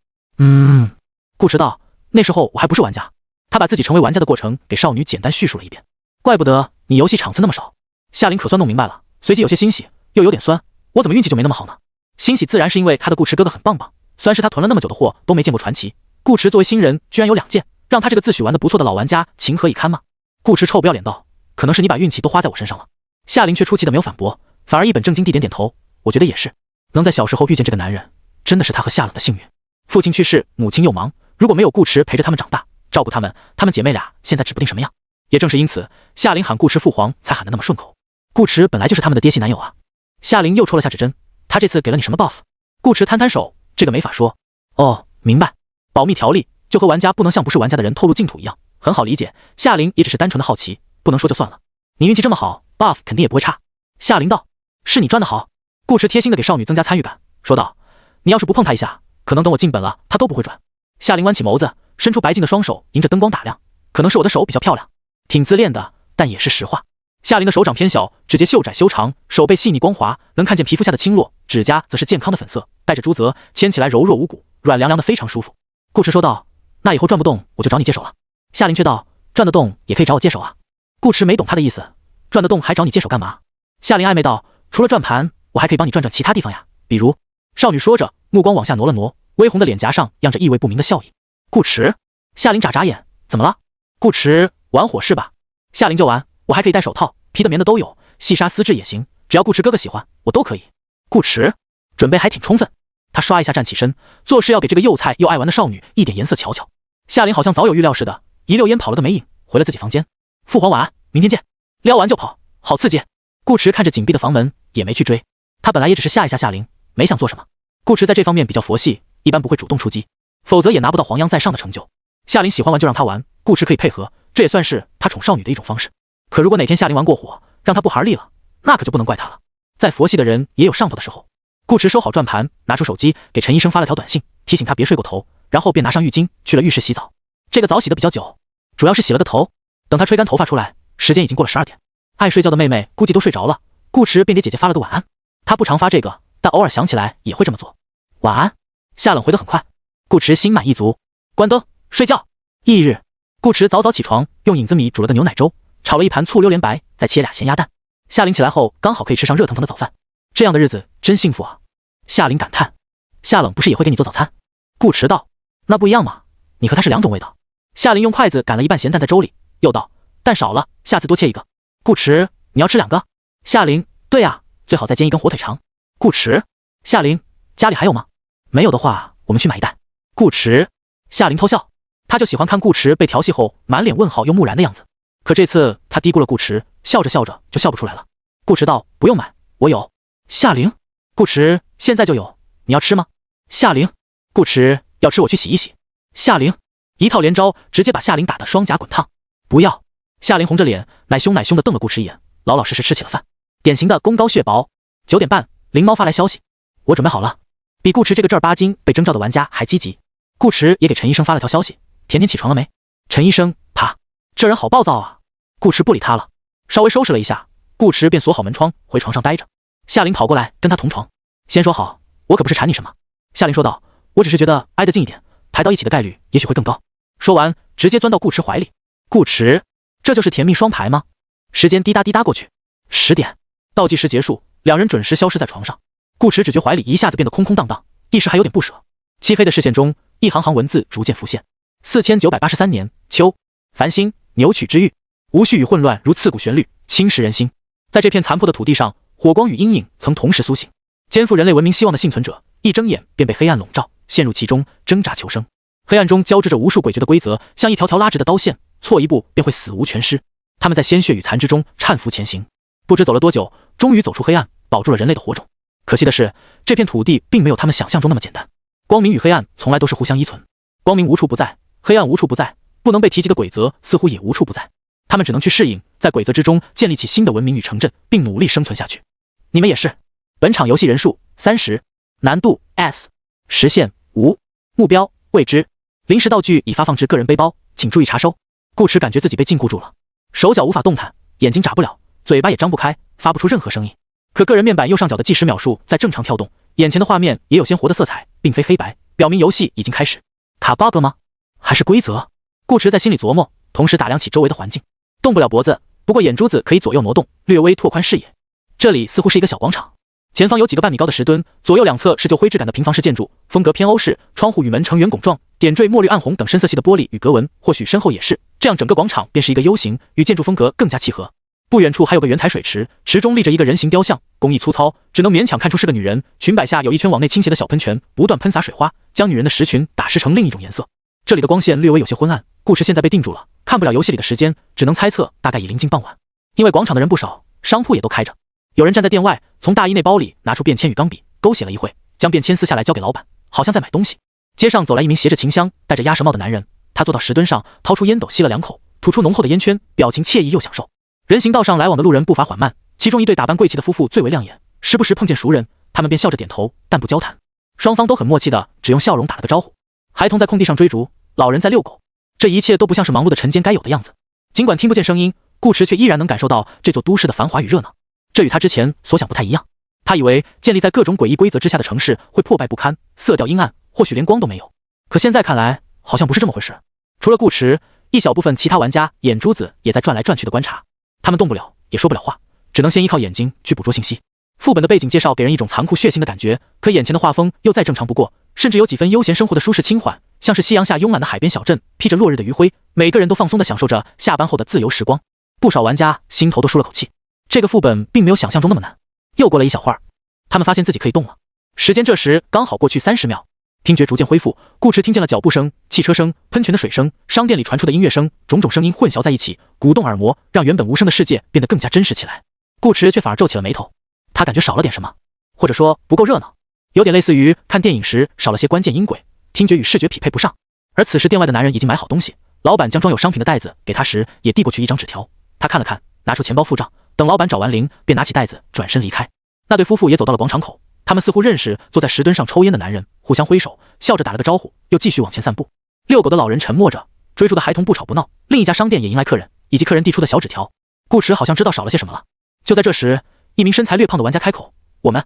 顾池道，那时候我还不是玩家。他把自己成为玩家的过程给少女简单叙述了一遍。怪不得你游戏场次那么少。夏琳可算弄明白了，随即有些欣喜，又有点酸，我怎么运气就没那么好呢？欣喜自然是因为他的顾池哥哥很棒棒，酸是他囤了那么久的货都没见过传奇，顾池作为新人居然有2件，让他这个自诩玩得不错的老玩家情何以堪吗？顾池臭不要脸道，可能是你把运气都花在我身上了。夏琳却出奇的没有反驳，反而一本正经地点点头，我觉得也是，能在小时候遇见这个男人，真的是他和夏冷的幸运。父亲去世，母亲又忙，如果没有顾池陪着他们长大，照顾他们，他们姐妹俩现在指不定什么样。也正是因此，夏琳喊顾池父皇才喊得那么顺口。顾池本来就是他们的爹系男友啊。夏琳又戳了下指针，他这次给了你什么 buff？ 顾池摊摊手，这个没法说。哦，明白，保密条例，就和玩家不能向不是玩家的人透露净土一样，很好理解。夏琳也只是单纯的好奇，不能说就算了。你运气这么好， buff 肯定也不会差。夏琳道，是你赚得好。顾池贴心的给少女增加参与感，说道，你要是不碰他一下，可能等我进本了他都不会转。夏琳弯起眸子，伸出白净的双手，迎着灯光打量，可能是我的手比较漂亮，挺自恋的，但也是实话。夏琳的手掌偏小，指节袖窄修长，手背细腻光滑，能看见皮肤下的青络，指甲则是健康的粉色，带着珠泽，牵起来柔弱无骨，软凉凉的非常舒服。顾池说道，那以后转不动我就找你借手了。夏琳却道，转得动也可以找我借手啊。顾池没懂他的意思，转得动还找你借手干嘛？夏琳暧昧道，除了转盘，我还可以帮你转转其他地方呀，比如……少女说着，目光往下挪了挪，微红的脸颊上漾着意味不明的笑意。顾池，夏琳眨眨眼，怎么了？顾池，玩火是吧？夏琳就玩，我还可以戴手套，皮的棉的都有，细纱丝质也行，只要顾池哥哥喜欢，我都可以。顾池，准备还挺充分。他刷一下站起身，做事要给这个又菜又爱玩的少女一点颜色瞧瞧。夏琳好像早有预料似的，一溜烟跑了个没影，回了自己房间。父皇晚安，明天见。撩完就跑，好刺激。顾池看着紧闭的房门，也没去追。他本来也只是吓一下夏琳，没想做什么。顾池在这方面比较佛系，一般不会主动出击，否则也拿不到黄央在上的成就。夏琳喜欢玩就让他玩，顾池可以配合，这也算是他宠少女的一种方式。可如果哪天夏琳玩过火，让他不寒而栗了，那可就不能怪他了。再佛系的人也有上头的时候。顾池收好转盘，拿出手机给陈医生发了条短信，提醒他别睡过头，然后便拿上浴巾去了浴室洗澡。这个澡洗的比较久，主要是洗了个头。等他吹干头发出来，时间已经过了12点。爱睡觉的妹妹估计都睡着了，顾池便给姐姐发了个晚安。他不常发这个，但偶尔想起来也会这么做。晚安。夏冷回得很快，顾池心满意足，关灯睡觉。翌日，顾池早早起床，用影子米煮了个牛奶粥，炒了一盘醋榴莲白，再切俩咸鸭蛋。夏琳起来后刚好可以吃上热腾腾的早饭，这样的日子真幸福啊。夏琳感叹。夏冷不是也会给你做早餐？顾池道，那不一样嘛，你和他是2种味道。夏琳用筷子擀了一半咸蛋在粥里，又道，蛋少了，下次多切一个。顾池，你要吃2个？夏琳，对啊，最好再煎一根火腿肠。顾池，夏琳，家里还有吗？没有的话，我们去买一袋。顾池，夏琳偷笑，他就喜欢看顾池被调戏后满脸问号又木然的样子。可这次他低估了顾池，笑着笑着就笑不出来了。顾池道，不用买，我有。夏灵，顾池，现在就有，你要吃吗？夏灵，顾池，要吃我去洗一洗。夏灵，一套连招，直接把夏灵打得双颊滚烫。不要！夏灵红着脸，奶凶奶凶地瞪了顾池一眼，老老实实吃起了饭，典型的功高血薄。9点半，灵猫发来消息，我准备好了。比顾池这个正儿八经被征召的玩家还积极。顾池也给陈医生发了条消息，甜甜起床了没？陈医生，啪，这人好暴躁啊！顾池不理他了，稍微收拾了一下，顾池便锁好门窗，回床上待着。夏灵跑过来跟他同床，先说好，我可不是缠你什么。夏灵说道，我只是觉得挨得近一点，排到一起的概率也许会更高。说完，直接钻到顾池怀里。顾池，这就是甜蜜双排吗？时间滴答滴答过去，10点，倒计时结束，两人准时消失在床上。顾池只觉怀里一下子变得空空荡荡，一时还有点不舍。漆黑的视线中，一行行文字逐渐浮现：4983年秋，繁星扭曲之域，无序与混乱如刺骨旋律，侵蚀人心。在这片残破的土地上，火光与阴影曾同时苏醒，肩负人类文明希望的幸存者，一睁眼便被黑暗笼罩，陷入其中，挣扎求生。黑暗中交织着无数诡谲的规则，像一条条拉直的刀线，错一步便会死无全尸。他们在鲜血与残肢中搀扶前行，不知走了多久，终于走出黑暗，保住了人类的火种。可惜的是，这片土地并没有他们想象中那么简单。光明与黑暗从来都是互相依存，光明无处不在，黑暗无处不在，不能被提及的规则似乎也无处不在。他们只能去适应，在规则之中建立起新的文明与城镇，并努力生存下去。你们也是。本场游戏人数30，难度 S， 时限无，目标未知。临时道具已发放至个人背包，请注意查收。顾池感觉自己被禁锢住了，手脚无法动弹，眼睛眨不了，嘴巴也张不开，发不出任何声音。可个人面板右上角的计时秒数在正常跳动，眼前的画面也有鲜活的色彩，并非黑白，表明游戏已经开始。卡 bug 吗？还是规则？顾池在心里琢磨，同时打量起周围的环境。动不了脖子，不过眼珠子可以左右挪动，略微拓宽视野。这里似乎是一个小广场，前方有几个半米高的石墩，左右两侧是旧灰质感的平房式建筑，风格偏欧式，窗户与门呈圆拱状，点缀墨绿暗红等深色系的玻璃与格纹，或许身后也是。这样整个广场便是一个 U 型，与建筑风格更加契合。不远处还有个圆台水池，池中立着一个人形雕像，工艺粗糙，只能勉强看出是个女人。裙摆下有一圈往内倾斜的小喷泉，不断喷洒水花，将女人的石裙打湿成另一种颜色。这里的光线略微有些昏暗，顾池现在被定住了，看不了游戏里的时间，只能猜测大概已临近傍晚。因为广场的人不少，商铺也都开着。有人站在店外，从大衣内包里拿出便签与钢笔，勾写了一会，将便签撕下来交给老板，好像在买东西。街上走来一名携着琴箱、戴着鸭舌帽的男人，他坐到石墩上，掏出烟斗吸了2口，吐出浓厚的烟圈，表情惬意又享受。人行道上来往的路人步伐缓慢，其中一对打扮贵气的夫妇最为亮眼，时不时碰见熟人，他们便笑着点头，但不交谈。双方都很默契的，只用笑容打了个招呼。孩童在空地上追逐，老人在遛狗，这一切都不像是忙碌的晨间该有的样子。尽管听不见声音，顾池却依然能感受到这座都市的繁华与热闹。这与他之前所想不太一样，他以为建立在各种诡异规则之下的城市会破败不堪，色调阴暗，或许连光都没有。可现在看来，好像不是这么回事。除了顾池，一小部分其他玩家眼珠子也在转来转去的观察，他们动不了，也说不了话，只能先依靠眼睛去捕捉信息。副本的背景介绍给人一种残酷血腥的感觉，可眼前的画风又再正常不过，甚至有几分悠闲生活的舒适轻缓，像是夕阳下慵懒的海边小镇，披着落日的余晖，每个人都放松地享受着下班后的自由时光。不少玩家心头都舒了口气，这个副本并没有想象中那么难。又过了一小会儿，他们发现自己可以动了，时间这时刚好过去30秒。听觉逐渐恢复，顾池听见了脚步声、汽车声、喷泉的水声，商店里传出的音乐声，种种声音混淆在一起，鼓动耳膜，让原本无声的世界变得更加真实起来。顾池却反而皱起了眉头，他感觉少了点什么，或者说不够热闹，有点类似于看电影时少了些关键音轨，听觉与视觉匹配不上。而此时店外的男人已经买好东西，老板将装有商品的袋子给他时，也递过去一张纸条。他看了看，拿出钱包付账，等老板找完零，便拿起袋子转身离开。那对夫妇也走到了广场口，他们似乎认识坐在石墩上抽烟的男人，互相挥手，笑着打了个招呼，又继续往前散步。遛狗的老人沉默着，追逐的孩童不吵不闹。另一家商店也迎来客人，以及客人递出的小纸条。顾池好像知道少了些什么了。就在这时，一名身材略胖的玩家开口：我们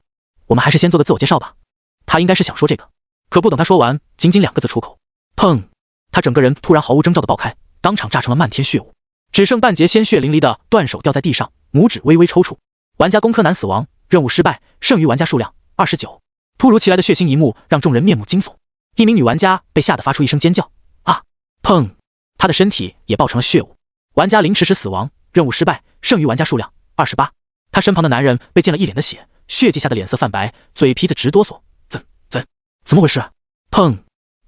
还是先做个自我介绍吧。他应该是想说这个，可不等他说完，仅仅2个字出口，砰！他整个人突然毫无征兆的爆开，当场炸成了漫天血雾，只剩半截鲜血淋漓的断手掉在地上，拇指微微抽搐。玩家工科男死亡，任务失败，剩余玩家数量29。突如其来的血腥一幕让众人面目惊悚，一名女玩家被吓得发出一声尖叫，啊！砰！她的身体也爆成了血雾。玩家凌迟时死亡，任务失败，剩余玩家数量28。他身旁的男人被溅了一脸的血，血迹下的脸色泛白，嘴皮子直哆嗦。怎么回事？砰！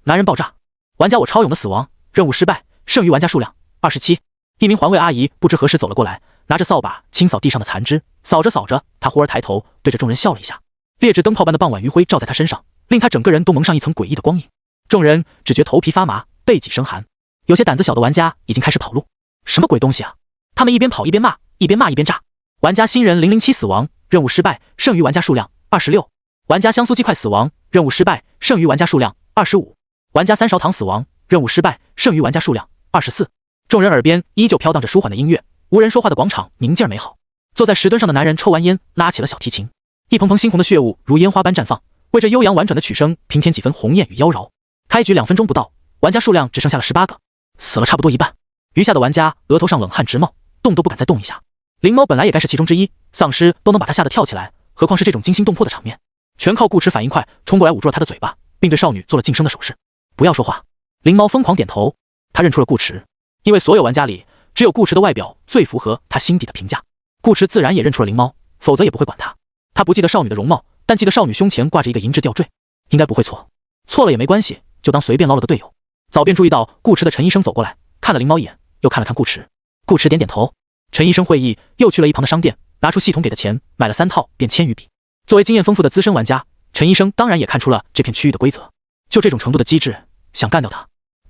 男人爆炸。玩家我超勇的死亡，任务失败，剩余玩家数量27。一名环卫阿姨不知何时走了过来，拿着扫把清扫地上的残枝，扫着扫着，他忽而抬头对着众人笑了一下，劣质灯泡般的傍晚余晖照在他身上，令他整个人都蒙上一层诡异的光影。众人只觉头皮发麻，背脊生寒。有些胆子小的玩家已经开始跑路。什么鬼东西啊！他们一边跑一边骂，一边骂一边炸。玩家新人007死亡，任务失败，剩余玩家数量26。玩家香酥鸡块死亡，任务失败，剩余玩家数量25。玩家三勺糖死亡，任务失败，剩余玩家数量24。众人耳边依旧飘荡着舒缓的音乐，无人说话的广场宁静而美好。坐在石墩上的男人抽完烟，拉起了小提琴，一蓬蓬猩红的血雾如烟花般绽放，为这悠扬婉转的曲声平添几分红艳与妖娆。开局2分钟不到，玩家数量只剩下了18个，死了差不多一半。余下的玩家额头上冷汗直冒，动都不敢再动一下。灵猫本来也该是其中之一，丧尸都能把他吓得跳起来，何况是这种惊心动魄的场面。全靠顾迟反应快，冲过来捂住了他的嘴巴，并对少女做了噤声的手势。不要说话。灵猫疯狂点头，他认出了顾迟，因为所有玩家里只有顾迟的外表最符合他心底的评价。顾迟自然也认出了灵猫，否则也不会管他。他不记得少女的容貌，但记得少女胸前挂着一个银质吊坠，应该不会错。错了也没关系，就当随便捞了个队友。早便注意到顾迟的陈医生走过来，看了灵猫一眼，又看了看顾迟。顾迟点点头。陈医生会意，又去了一旁的商店，拿出系统给的钱，买了3套便签与笔。作为经验丰富的资深玩家，陈医生当然也看出了这片区域的规则。就这种程度的机智，想干掉他，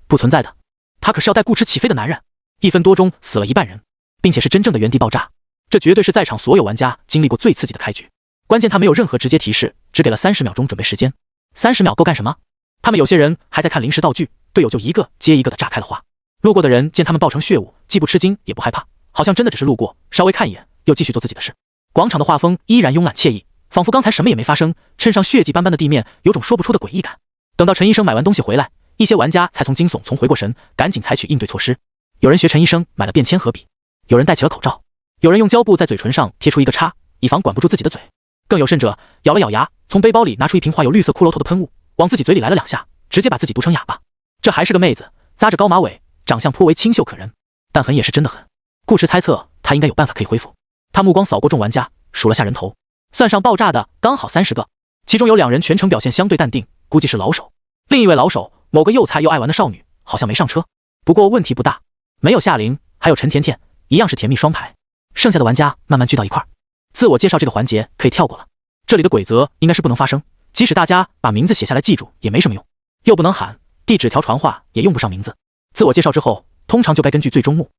不存在的。他可是要带顾迟起飞的男人，1分多钟死了一半人，并且是真正的原地爆炸。这绝对是在场所有玩家经历过最刺激的开局。关键他没有任何直接提示，只给了30秒钟准备时间。30秒够干什么？他们有些人还在看临时道具，队友就一个接一个的炸开了花。路过的人见他们爆成血雾，既不吃惊也不害怕，好像真的只是路过，稍微看一眼又继续做自己的事。广场的画风依然慵懒惬意，仿佛刚才什么也没发生，衬上血迹斑斑的地面，有种说不出的诡异感。等到陈医生买完东西回来，一些玩家才从惊悚中回过神，赶紧采取应对措施。有人学陈医生买了便签和笔，有人戴起了口罩，有人用胶布在嘴唇上贴出一个叉，以防管不住自己的嘴。更有甚者，咬了咬牙，从背包里拿出一瓶画有绿色骷髅头的喷雾，往自己嘴里来了2下，直接把自己毒成哑巴。这还是个妹子，扎着高马尾，长相颇为清秀可人，但狠也是真的狠。顾迟猜测他应该有办法可以恢复。他目光扫过众玩家，数了下人头，算上爆炸的刚好30个，其中有2人全程表现相对淡定，估计是老手。另一位老手，某个又菜又爱玩的少女，好像没上车。不过问题不大，没有夏琳，还有陈甜甜，一样是甜蜜双排。剩下的玩家慢慢聚到一块儿。自我介绍这个环节可以跳过了，这里的规则应该是不能发生，即使大家把名字写下来记住也没什么用，又不能喊，递纸条传话也用不上名字。自我介绍之后，通常就该根据最终目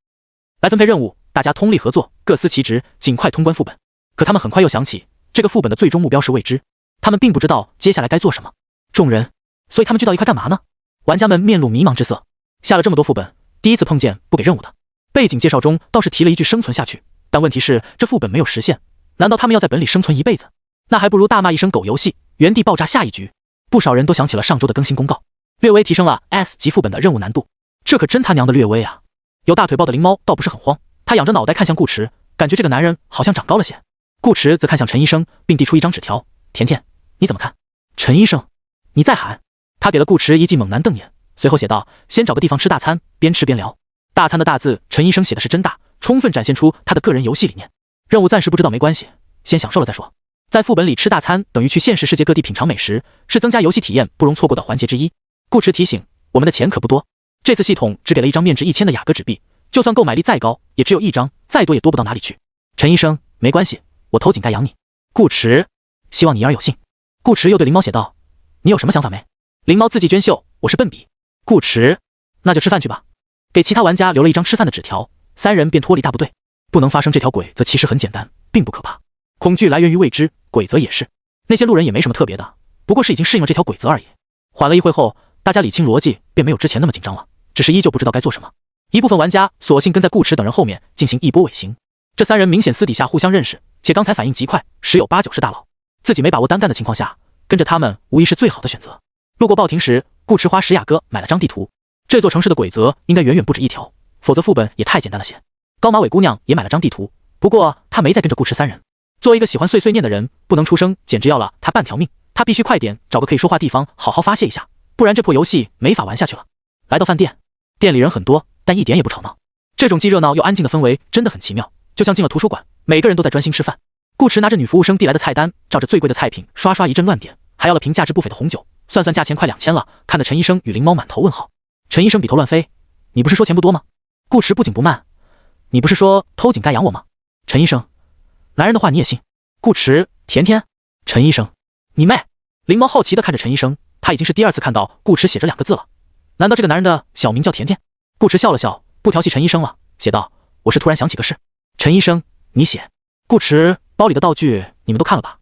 来分配任务，大家通力合作，各司其职，尽快通关副本。可他们很快又想起，这个副本的最终目标是未知，他们并不知道接下来该做什么。众人，所以他们聚到一块干嘛呢？玩家们面露迷茫之色。下了这么多副本，第一次碰见不给任务的。背景介绍中倒是提了一句生存下去，但问题是这副本没有实现，难道他们要在本里生存一辈子？那还不如大骂一声狗游戏，原地爆炸下一局。不少人都想起了上周的更新公告，略微提升了 S 级副本的任务难度。这可真他娘的略微啊！有大腿抱的灵猫倒不是很慌，他仰着脑袋看向顾迟，感觉这个男人好像长高了些。顾迟则看向陈医生，并递出一张纸条：“甜甜，你怎么看？”陈医生，你再喊。他给了顾迟一记猛男瞪眼，随后写道：“先找个地方吃大餐，边吃边聊。”大餐的大字，陈医生写的是真大，充分展现出他的个人游戏理念。任务暂时不知道没关系，先享受了再说。在副本里吃大餐等于去现实世界各地品尝美食，是增加游戏体验不容错过的环节之一。顾迟提醒：“我们的钱可不多，这次系统只给了一张面值1000的雅阁纸币，就算购买力再高，也只有1张，再多也多不到哪里去。”陈医生，没关系，我偷井盖养你。顾迟，希望你言而有信。顾迟又对灵猫写道：“你有什么想法没？”灵猫字迹娟秀，我是笨笔。顾迟，那就吃饭去吧。给其他玩家留了一张吃饭的纸条，3人便脱离大部队。不能发生这条规则其实很简单，并不可怕。恐惧来源于未知，规则也是。那些路人也没什么特别的，不过是已经适应了这条规则而已。缓了一会后，大家理清逻辑，便没有之前那么紧张了，只是依旧不知道该做什么。一部分玩家索性跟在顾迟等人后面进行一波尾行。这3人明显私底下互相认识，且刚才反应极快，十有八九是大佬。自己没把握单干的情况下，跟着他们无疑是最好的选择。路过报亭时，顾迟花10雅阁买了张地图。这座城市的规则应该远远不止一条，否则副本也太简单了些。高马尾姑娘也买了张地图，不过她没再跟着顾迟3人。作为一个喜欢碎碎念的人，不能出声简直要了他半条命。他必须快点找个可以说话地方好好发泄一下，不然这破游戏没法玩下去了。来到饭店，店里人很多，但一点也不吵闹。这种既热闹又安静的氛围真的很奇妙，就像进了图书馆，每个人都在专心吃饭。顾迟拿着女服务生递来的菜单，照着最贵的菜品刷刷一阵乱点，还要了瓶价值不菲的红酒，算算价钱快2000了，看得陈医生与灵猫满头问号。陈医生笔头乱飞：“你不是说钱不多吗？”顾迟不紧不慢：“你不是说偷井盖养我吗？陈医生，男人的话你也信？顾驰，甜甜，陈医生，你妹！灵猫好奇地看着陈医生，他已经是第2次看到顾驰写着2个字了。难道这个男人的小名叫甜甜？顾驰笑了笑，不调戏陈医生了，写道：我是突然想起个事。陈医生，你写。顾驰，包里的道具你们都看了吧？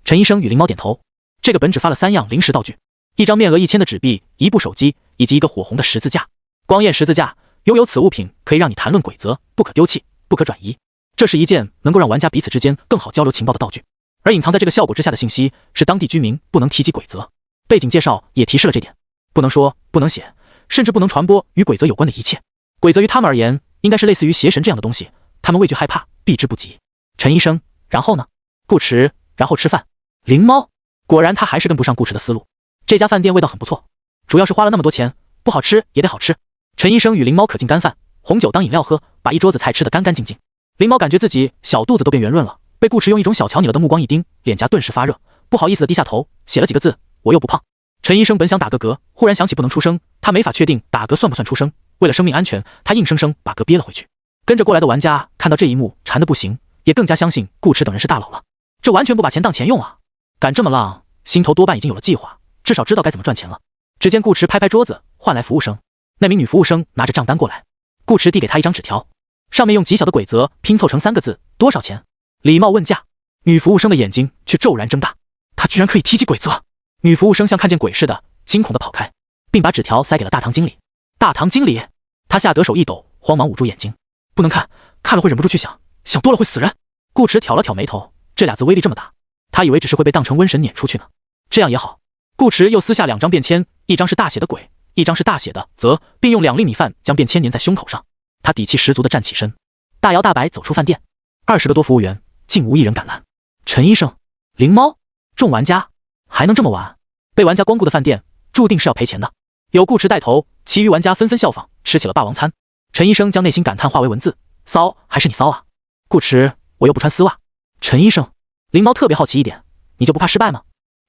陈医生与灵猫点头。这个本只发了3样临时道具，一张面额1000的纸币，一部手机，以及一个火红的十字架。光焰十字架，拥有此物品可以让你谈论规则，不可丢弃，不可转移。这是一件能够让玩家彼此之间更好交流情报的道具。而隐藏在这个效果之下的信息是当地居民不能提及规则。背景介绍也提示了这点，不能说，不能写，甚至不能传播与规则有关的一切。规则于他们而言，应该是类似于邪神这样的东西，他们畏惧害怕，避之不及。陈医生，然后呢？顾驰，然后吃饭。灵猫，果然他还是跟不上顾驰的思路。这家饭店味道很不错，主要是花了那么多钱，不好吃也得好吃。陈医生与灵猫可进干饭，红酒当饮料喝，把一桌子菜吃得干干净净。灵猫感觉自己小肚子都变圆润了，被顾驰用一种小瞧你了的目光一盯，脸颊顿时发热，不好意思的低下头，写了几个字：我又不胖。陈医生本想打个嗝，忽然想起不能出声，他没法确定打嗝算不算出声，为了生命安全，他硬生生把嗝憋了回去。跟着过来的玩家看到这一幕，馋得不行，也更加相信顾驰等人是大佬了。这完全不把钱当钱用啊！敢这么浪，心头多半已经有了计划，至少知道该怎么赚钱了。只见顾驰拍拍桌子，唤来服务生。那名女服务生拿着账单过来，顾驰递给她一张纸条，上面用极小的规则拼凑成3个字：多少钱？礼貌问价。女服务生的眼睛却骤然睁大，她居然可以提及规则！女服务生像看见鬼似的，惊恐地跑开，并把纸条塞给了大堂经理。大堂经理，他吓得手一抖，慌忙捂住眼睛，不能看，看了会忍不住去想，想多了会死人。顾驰挑了挑眉头，这俩字威力这么大，他以为只是会被当成瘟神撵出去呢。这样也好。顾驰又撕下2张便签，一张是大写的鬼，一张是大写的则，并用2粒米饭将便签粘在胸口上。他底气十足地站起身，大摇大摆走出饭店。20个多服务员，竟无一人敢拦。陈医生，灵猫，众玩家，还能这么玩？被玩家光顾的饭店，注定是要赔钱的。有顾驰带头，其余玩家纷纷效仿，吃起了霸王餐。陈医生将内心感叹化为文字：骚还是你骚啊？顾驰，我又不穿丝袜。陈医生，灵猫特别好奇一点，你就不怕失败吗？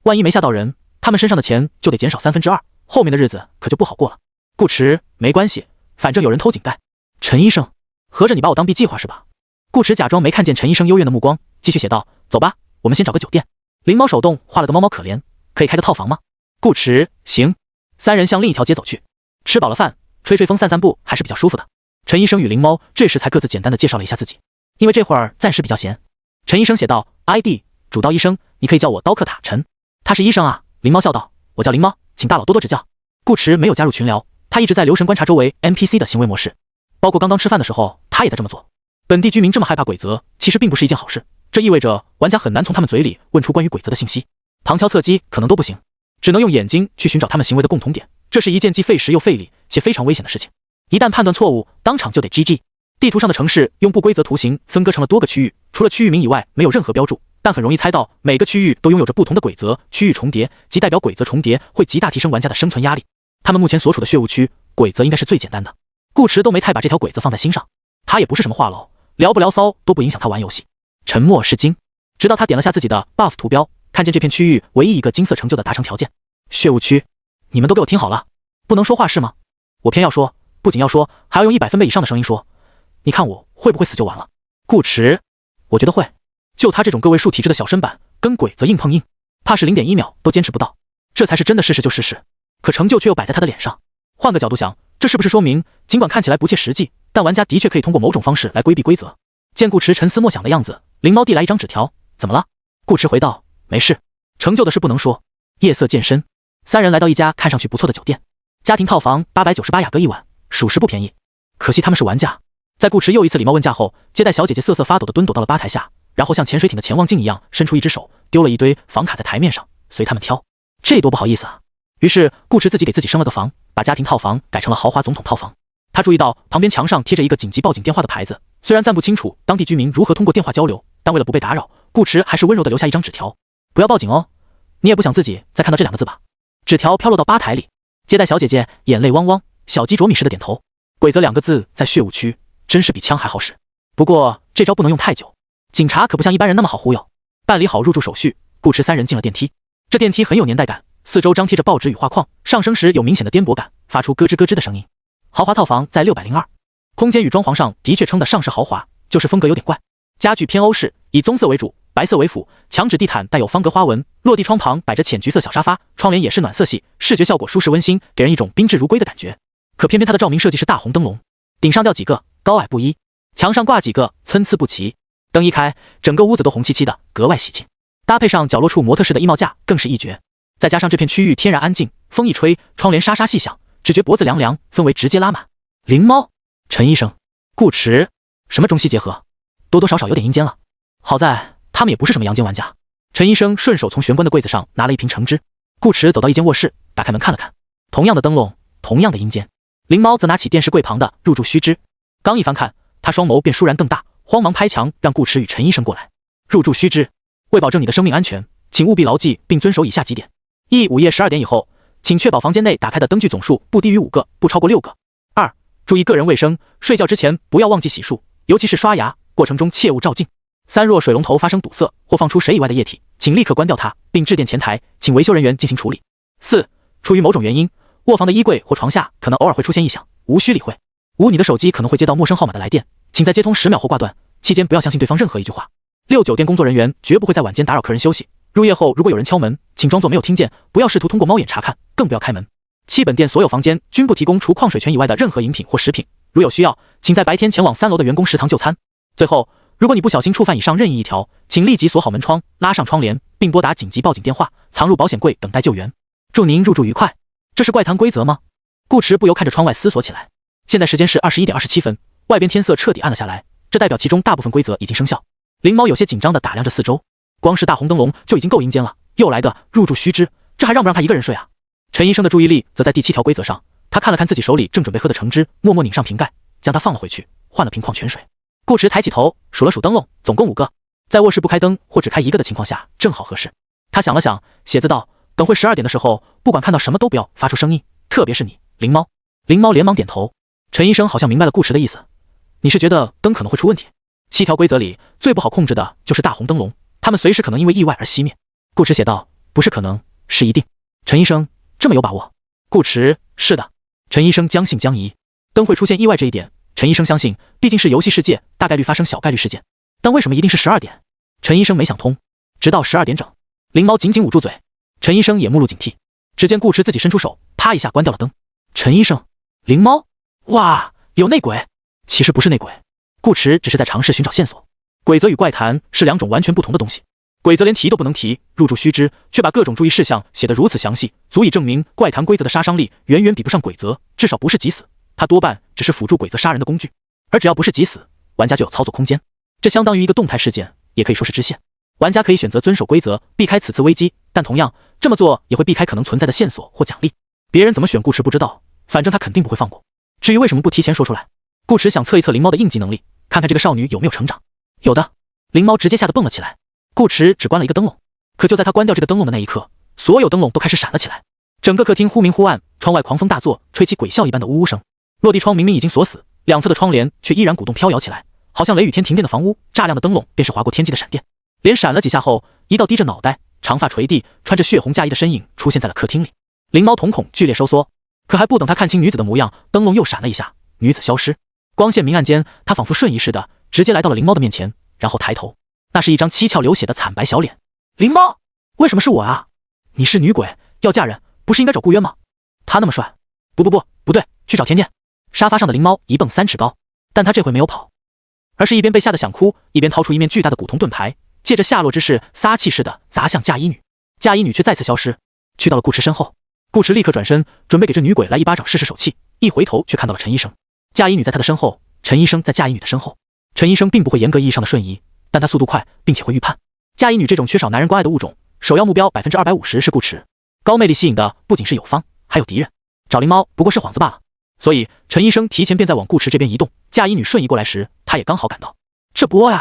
万一没吓到人，他们身上的钱就得减少2/3，后面的日子可就不好过了。顾驰，没关系，反正有人偷井盖。陈医生，合着你把我当避计划是吧？顾驰假装没看见陈医生幽怨的目光，继续写道：走吧，我们先找个酒店。灵猫手动画了个猫猫可怜，可以开个套房吗？顾驰，行。3人向另一条街走去。吃饱了饭，吹吹风散散步还是比较舒服的。陈医生与灵猫这时才各自简单的介绍了一下自己，因为这会儿暂时比较闲。陈医生写道 ：ID 主刀医生，你可以叫我刀客塔陈。他是医生啊。灵猫笑道：我叫灵猫，请大佬多多指教。顾驰没有加入群聊，他一直在留神观察周围 NPC 的行为模式，包括刚刚吃饭的时候，他也在这么做。本地居民这么害怕规则，其实并不是一件好事，这意味着玩家很难从他们嘴里问出关于规则的信息，旁敲侧击可能都不行，只能用眼睛去寻找他们行为的共同点，这是一件既费时又费力且非常危险的事情。一旦判断错误，当场就得 GG。地图上的城市用不规则图形分割成了多个区域，除了区域名以外没有任何标注，但很容易猜到每个区域都拥有着不同的规则，区域重叠即代表规则重叠会极大提升玩家的生存压力。他们目前所处的血雾区规则应该是最简单的，顾驰都没太把这条规则放在心上，他也不是什么话痨，聊不聊骚都不影响他玩游戏。沉默是金，直到他点了下自己的 buff 图标，看见这片区域唯一一个金色成就的达成条件。血雾区，你们都给我听好了，不能说话是吗？我偏要说，不仅要说，还要用100分贝以上的声音说。你看我会不会死就完了？顾驰，我觉得会。就他这种个位数体质的小身板，跟规则硬碰硬，怕是0.1秒都坚持不到。这才是真的事实就事实，可成就却又摆在他的脸上。换个角度想，这是不是说明，尽管看起来不切实际，但玩家的确可以通过某种方式来规避规则？见顾驰沉思默想的样子，灵猫递来一张纸条，怎么了？顾驰回道，没事，成就的事不能说。夜色渐深，3人来到一家看上去不错的酒店，家庭套房898雅各一晚，属实不便宜。可惜他们是玩家。在顾驰又一次礼貌问价后，接待小姐姐瑟瑟发抖地蹲躲到了吧台下，然后像潜水艇的潜望镜一样伸出一只手，丢了一堆房卡在台面上，随他们挑。这多不好意思啊！于是顾驰自己给自己升了个房，把家庭套房改成了豪华总统套房。他注意到旁边墙上贴着一个紧急报警电话的牌子，虽然暂不清楚当地居民如何通过电话交流，但为了不被打扰，顾驰还是温柔地留下一张纸条：不要报警哦，你也不想自己再看到这2个字吧？纸条飘落到吧台里，接待小姐姐眼泪汪汪，小鸡啄米似的点头。规则2个字在血雾区真是比枪还好使，不过这招不能用太久，警察可不像一般人那么好忽悠。办理好入住手续，顾驰3人进了电梯。这电梯很有年代感，四周张贴着报纸与画框，上升时有明显的颠簸感，发出咯吱咯吱的声音。豪华套房在602，空间与装潢上的确称得上是豪华，就是风格有点怪。家具偏欧式，以棕色为主，白色为辅，墙纸地毯带有方格花纹，落地窗旁摆着浅橘色小沙发，窗帘也是暖色系，视觉效果舒适温馨，给人一种宾至如归的感觉。可偏偏它的照明设计是大红灯笼，顶上吊几个，高矮不一，墙上挂几个，参差不齐。灯一开，整个屋子都红漆漆的，格外喜庆。搭配上角落处模特式的衣帽架，更是一绝。再加上这片区域天然安静，风一吹，窗帘沙沙细响，只觉脖子凉凉，氛围直接拉满。灵猫、陈医生、顾驰，什么中西结合，多多少少有点阴间了。好在他们也不是什么阳间玩家。陈医生顺手从玄关的柜子上拿了一瓶橙汁。顾驰走到一间卧室，打开门看了看，同样的灯笼，同样的阴间。灵猫则拿起电视柜旁的入住须知，刚一翻看，他双眸便倏然瞪大，慌忙拍墙让顾驰与陈医生过来。入住须知，为保证你的生命安全，请务必牢记并遵守以下几点：一、午夜12点以后，请确保房间内打开的灯具总数不低于5个，不超过6个。2、注意个人卫生，睡觉之前不要忘记洗漱，尤其是刷牙，过程中切勿照镜。3、若水龙头发生堵塞或放出水以外的液体，请立刻关掉它，并致电前台，请维修人员进行处理。4、出于某种原因，卧房的衣柜或床下可能偶尔会出现异响，无需理会。5、你的手机可能会接到陌生号码的来电，请在接通10秒后挂断，期间不要相信对方任何一句话。6、酒店工作人员绝不会在晚间打扰客人休息。入夜后如果有人敲门，请装作没有听见，不要试图通过猫眼查看，更不要开门。7、本店所有房间均不提供除矿水泉以外的任何饮品或食品，如有需要，请在白天前往3楼的员工食堂就餐。最后，如果你不小心触犯以上任意一条，请立即锁好门窗，拉上窗帘，并拨打紧急报警电话，藏入保险柜等待救援。祝您入住愉快。这是怪谈规则吗？顾驰不由看着窗外思索起来。现在时间是21点27分，外边天色彻底暗了下来，这代表其中大部分规则已经生效。灵猫有些紧张地打量着四周，光是大红灯笼就已经够阴间了，又来个入住须知，这还让不让他一个人睡啊？陈医生的注意力则在第7条规则上，他看了看自己手里正准备喝的橙汁，默默拧上瓶盖，将它放了回去，换了瓶矿泉水。顾驰抬起头数了数灯笼，总共5个，在卧室不开灯或只开一个的情况下正好合适。他想了想，写字道：等会12点的时候，不管看到什么都不要发出声音，特别是你，灵猫。灵猫连忙点头。陈医生好像明白了顾驰的意思，你是觉得灯可能会出问题？7条规则里最不好控制的就是大红灯笼，它们随时可能因为意外而熄灭。顾驰写道：不是可能，是一定。陈医生这么有把握？顾驰：是的。陈医生将信将疑。灯会出现意外这一点，陈医生相信，毕竟是游戏世界，大概率发生小概率事件。但为什么一定是12点？陈医生没想通。直到12点整，灵猫紧紧捂住嘴，陈医生也目露警惕。只见顾驰自己伸出手，啪一下关掉了灯。陈医生，灵猫，哇，有内鬼！其实不是内鬼，顾驰只是在尝试寻找线索。规则与怪谈是2种完全不同的东西。规则连提都不能提，入住须知，却把各种注意事项写得如此详细，足以证明怪谈规则的杀伤力远远比不上规则，至少不是急死，它多半只是辅助规则杀人的工具。而只要不是急死，玩家就有操作空间，这相当于一个动态事件，也可以说是支线。玩家可以选择遵守规则，避开此次危机，但同样这么做也会避开可能存在的线索或奖励。别人怎么选顾驰不知道，反正他肯定不会放过。至于为什么不提前说出来，顾驰想测一测灵猫的应急能力，看看这个少女有没有成长。有的。灵猫直接吓得蹦了起来。顾驰只关了一个灯笼，可就在他关掉这个灯笼的那一刻，所有灯笼都开始闪了起来。整个客厅忽明忽暗，窗外狂风大作，吹起鬼笑一般的呜呜声。落地窗明明已经锁死，两侧的窗帘却依然鼓动飘摇起来，好像雷雨天停电的房屋，炸亮的灯笼便是划过天际的闪电。连闪了几下后，一道低着脑袋、长发垂地、穿着血红嫁衣的身影出现在了客厅里。灵猫瞳孔剧烈收缩，可还不等他看清女子的模样，灯笼又闪了一下，女子消失。光线明暗间，他仿佛瞬移似的，直接来到了灵猫的面前，然后抬头，那是一张七窍流血的惨白小脸。灵猫，为什么是我啊？你是女鬼，要嫁人，不是应该找顾渊吗？他那么帅，不对，去找甜甜。沙发上的灵猫一蹦3尺高，但他这回没有跑，而是一边被吓得想哭，一边掏出一面巨大的古铜盾牌，借着下落之势撒气似的砸向嫁衣女。嫁衣女却再次消失，去到了顾驰身后。顾驰立刻转身，准备给这女鬼来一巴掌试试手气，一回头却看到了陈医生。嫁衣女在他的身后，陈医生在嫁衣女的身后。陈医生并不会严格意义上的瞬移，但他速度快，并且会预判。嫁衣女这种缺少男人关爱的物种，首要目标250%是顾驰。高魅力吸引的不仅是友方，还有敌人。找灵猫不过是幌子罢了。所以陈医生提前便在往顾驰这边移动。嫁衣女瞬移过来时，他也刚好赶到。这波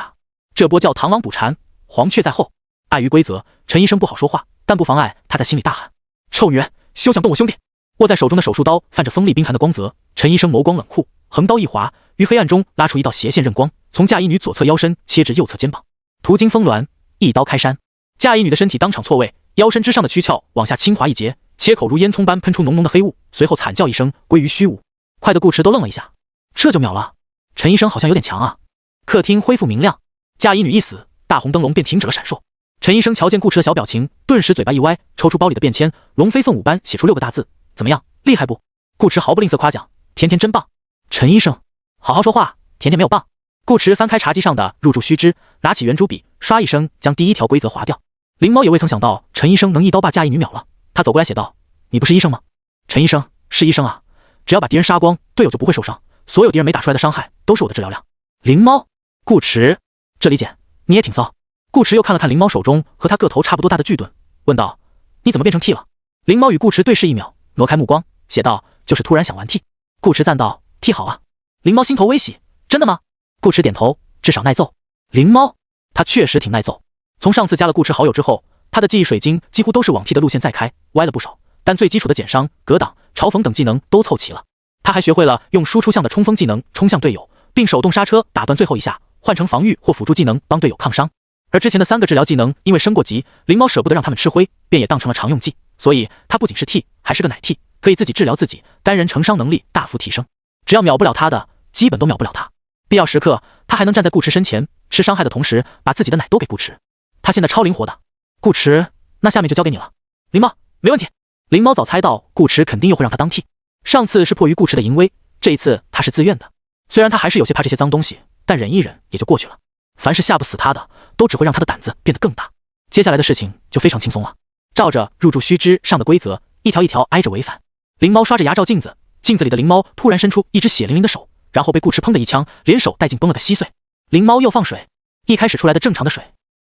叫螳螂捕蝉，黄雀在后。碍于规则，陈医生不好说话，但不妨碍他在心里大喊：臭女人，休想动我兄弟！握在手中的手术刀泛着锋利冰寒的光泽，陈医生眸光冷酷，横刀一划，于黑暗中拉出一道斜线刃光，从嫁衣女左侧腰身切至右侧肩膀，途经峰峦，一刀开山。嫁衣女的身体当场错位，腰身之上的躯壳往下轻划一截，切口如烟囱般喷出浓浓的黑雾，随后惨叫一声，归于虚无。快的顾驰都愣了一下，这就秒了。陈医生好像有点强啊。客厅恢复明亮，嫁衣女一死，大红灯笼便停止了闪烁。陈医生瞧见顾池的小表情，顿时嘴巴一歪，抽出包里的便签，龙飞凤舞般写出6个大字：怎么样，厉害不？顾池毫不吝啬夸奖：甜甜真棒。陈医生，好好说话，甜甜没有棒。顾池翻开茶几上的入住须知，拿起圆珠笔，唰一声将第1条规则划掉。灵猫也未曾想到陈医生能一刀把嫁衣女秒了，他走过来写道：你不是医生吗？陈医生，是医生啊，只要把敌人杀光，队友就不会受伤，所有敌人没打出来的伤害都是我的治疗量。灵猫，顾池，这理解，你也挺骚。顾池又看了看灵猫手中和他个头差不多大的巨盾，问道：你怎么变成 T 了？灵猫与顾池对视1秒，挪开目光，写道：就是突然想玩 T。顾池赞道：T 好啊。灵猫心头微喜，真的吗？顾池点头，至少耐揍。灵猫，他确实挺耐揍。从上次加了顾池好友之后，他的记忆水晶几乎都是往 T 的路线再开，歪了不少，但最基础的减伤、格挡、嘲讽等技能都凑齐了。他还学会了用输出项的冲锋技能冲向队友，并手动刹车打断最后一下，换成防御或辅助技能帮队友抗伤。而之前的3个治疗技能因为升过级，灵猫舍不得让他们吃灰，便也当成了常用技，所以他不仅是 T， 还是个奶 T， 可以自己治疗自己，单人承伤能力大幅提升。只要秒不了他的，基本都秒不了他。必要时刻，他还能站在顾池身前，吃伤害的同时把自己的奶都给顾池。他现在超灵活的。顾池，那下面就交给你了。灵猫，没问题。灵猫早猜到顾池肯定又会让他当 T， 上次是迫于顾池的淫威，这一次他是自愿的。虽然他还是有些怕这些脏东西，但忍一忍也就过去了。凡是吓不死他的，都只会让他的胆子变得更大。接下来的事情就非常轻松了，照着入住须知上的规则，一条一条挨着违反。灵猫刷着牙照镜子，镜子里的灵猫突然伸出一只血淋淋的手，然后被顾池砰的一枪连手带劲崩了个稀碎。灵猫又放水，一开始出来的正常的水，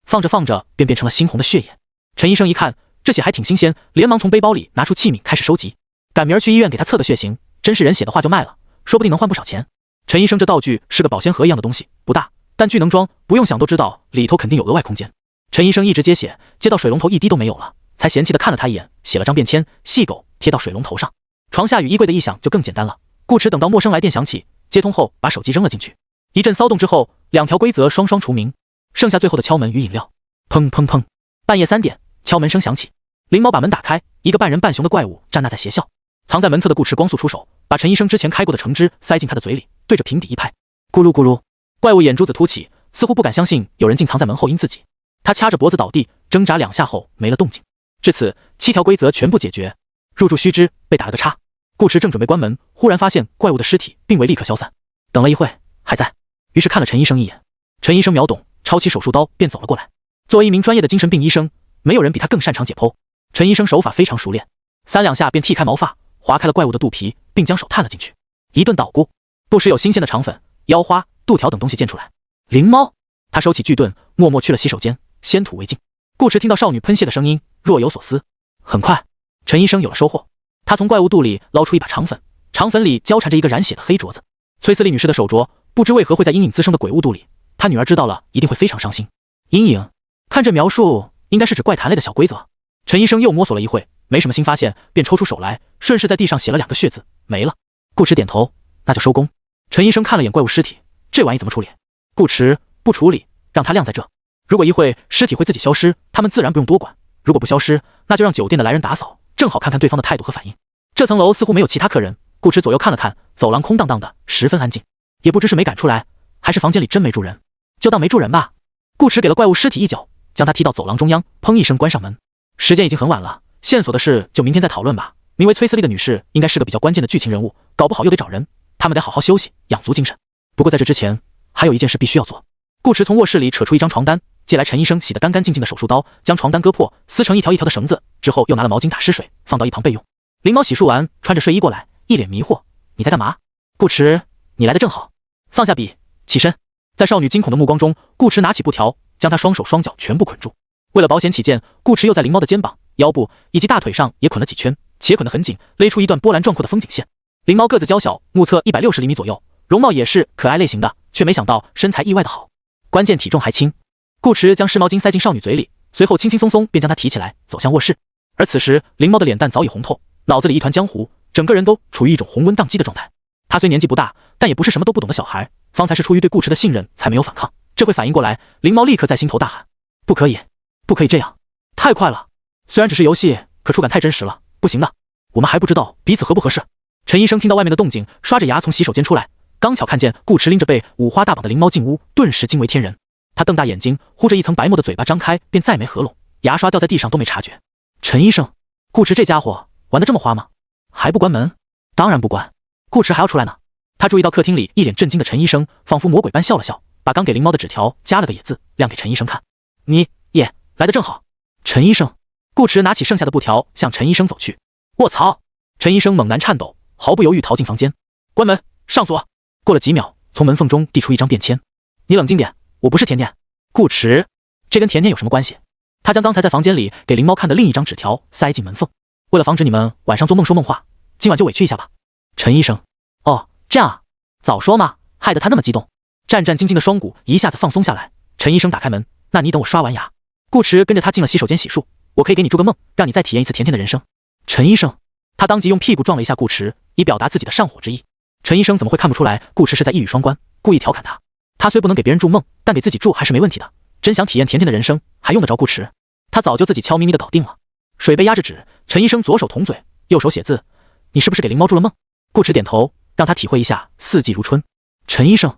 放着放着便变成了猩红的血液。陈医生一看这血还挺新鲜，连忙从背包里拿出器皿开始收集，赶明儿去医院给他测个血型，真是人血的话就卖了，说不定能换不少钱。陈医生这道具是个保鲜盒一样的东西，不大，但巨能装，不用想都知道里头肯定有额外空间。陈医生一直接血，接到水龙头一滴都没有了，才嫌弃的看了他一眼，写了张便签，细狗贴到水龙头上。床下与衣柜的异响就更简单了。顾池等到陌生来电响起，接通后把手机扔了进去。一阵骚动之后，2条规则双双除名，剩下最后的敲门与饮料。砰砰砰，半夜3点，敲门声响起。灵猫把门打开，一个半人半熊的怪物站那在邪笑。藏在门侧的顾池光速出手，把陈医生之前开过的橙汁塞进他的嘴里，对着平底一拍，咕噜咕噜。怪物眼珠子凸起，似乎不敢相信有人竟藏在门后阴自己。他掐着脖子倒地，挣扎2下后没了动静。至此7条规则全部解决，入住须知被打了个叉。顾池正准备关门，忽然发现怪物的尸体并未立刻消散，等了一会还在，于是看了陈医生一眼。陈医生秒懂，抄起手术刀便走了过来。作为一名专业的精神病医生，没有人比他更擅长解剖。陈医生手法非常熟练，3两下便剃开毛发，划开了怪物的肚皮，并将手探了进去，一顿捣鼓，不时有新鲜的肠粉、腰花、肚条等东西溅出来。灵猫，他收起巨盾，默默去了洗手间，先吐为敬。顾池听到少女喷泄的声音，若有所思。很快，陈医生有了收获，他从怪物肚里捞出一把肠粉，肠粉里交缠着一个染血的黑镯子。崔斯利女士的手镯不知为何会在阴影滋生的鬼物肚里，她女儿知道了一定会非常伤心。阴影，看这描述应该是指怪谈类的小规则。陈医生又摸索了一会，没什么新发现，便抽出手来，顺势在地上写了2个血字，没了。顾池点头，那就收工。陈医生看了眼怪物尸体，这玩意怎么处理？顾池，不处理，让它晾在这。如果一会尸体会自己消失，他们自然不用多管；如果不消失，那就让酒店的来人打扫，正好看看对方的态度和反应。这层楼似乎没有其他客人，顾池左右看了看，走廊空荡荡的，十分安静，也不知是没赶出来，还是房间里真没住人，就当没住人吧。顾池给了怪物尸体一脚，将他踢到走廊中央，砰一声关上门。时间已经很晚了，线索的事就明天再讨论吧。名为崔斯利的女士应该是个比较关键的剧情人物，搞不好又得找人，他们得好好休息，养足精神。不过在这之前，还有一件事必须要做。顾池从卧室里扯出一张床单，借来陈医生洗得干干净净的手术刀，将床单割破，撕成一条一条的绳子，之后又拿了毛巾打湿水，放到一旁备用。灵猫洗漱完，穿着睡衣过来，一脸迷惑：“你在干嘛？”顾池，你来的正好。放下笔，起身。在少女惊恐的目光中，顾池拿起布条，将她双手双脚全部捆住。为了保险起见，顾池又在灵猫的肩膀、腰部以及大腿上也捆了几圈，且捆得很紧，勒出一段波澜壮阔的风景线。灵猫个子娇小，目测160厘米左右，容貌也是可爱类型的，却没想到身材意外的好，关键体重还轻。顾池将湿毛巾塞进少女嘴里，随后轻轻松松便将她提起来，走向卧室。而此时，灵猫的脸蛋早已红透，脑子里一团浆糊，整个人都处于一种红温宕机的状态。她虽年纪不大，但也不是什么都不懂的小孩，方才是出于对顾池的信任才没有反抗。这会反应过来，灵猫立刻在心头大喊：“不可以，不可以这样，太快了！虽然只是游戏，可触感太真实了，不行的，我们还不知道彼此合不合适。”陈医生听到外面的动静，刷着牙从洗手间出来，刚巧看见顾池拎着被五花大绑的灵猫进屋，顿时惊为天人。他瞪大眼睛，呼着一层白沫的嘴巴张开，便再没合拢，牙刷掉在地上都没察觉。陈医生，顾池这家伙玩得这么花吗？还不关门？当然不关，顾池还要出来呢。他注意到客厅里一脸震惊的陈医生，仿佛魔鬼般笑了笑，把刚给灵猫的纸条加了个野字，亮给陈医生看。你也来得正好。陈医生，顾池拿起剩下的布条向陈医生走去。卧槽！陈医生猛然颤抖，毫不犹豫逃进房间。关门，上锁。过了几秒，从门缝中递出一张便签。你冷静点，我不是甜甜。顾池，这跟甜甜有什么关系？他将刚才在房间里给灵猫看的另一张纸条塞进门缝。为了防止你们晚上做梦说梦话，今晚就委屈一下吧。陈医生，哦，这样啊，早说嘛，害得他那么激动。战战兢兢的双骨一下子放松下来。陈医生打开门，那你等我刷完牙。顾池跟着他进了洗手间洗漱，我可以给你祝个梦，让你再体验一次甜甜的人生。陈医生，他当即用屁股撞了一下顾池，以表达自己的上火之意。陈医生怎么会看不出来顾池是在一语双关，故意调侃他。他虽不能给别人祝梦，但给自己祝还是没问题的。真想体验甜甜的人生，还用得着顾池？他早就自己悄咪咪的搞定了。水杯压着纸，陈医生左手捅嘴，右手写字。你是不是给灵猫祝了梦？顾池点头，让他体会一下四季如春。陈医生，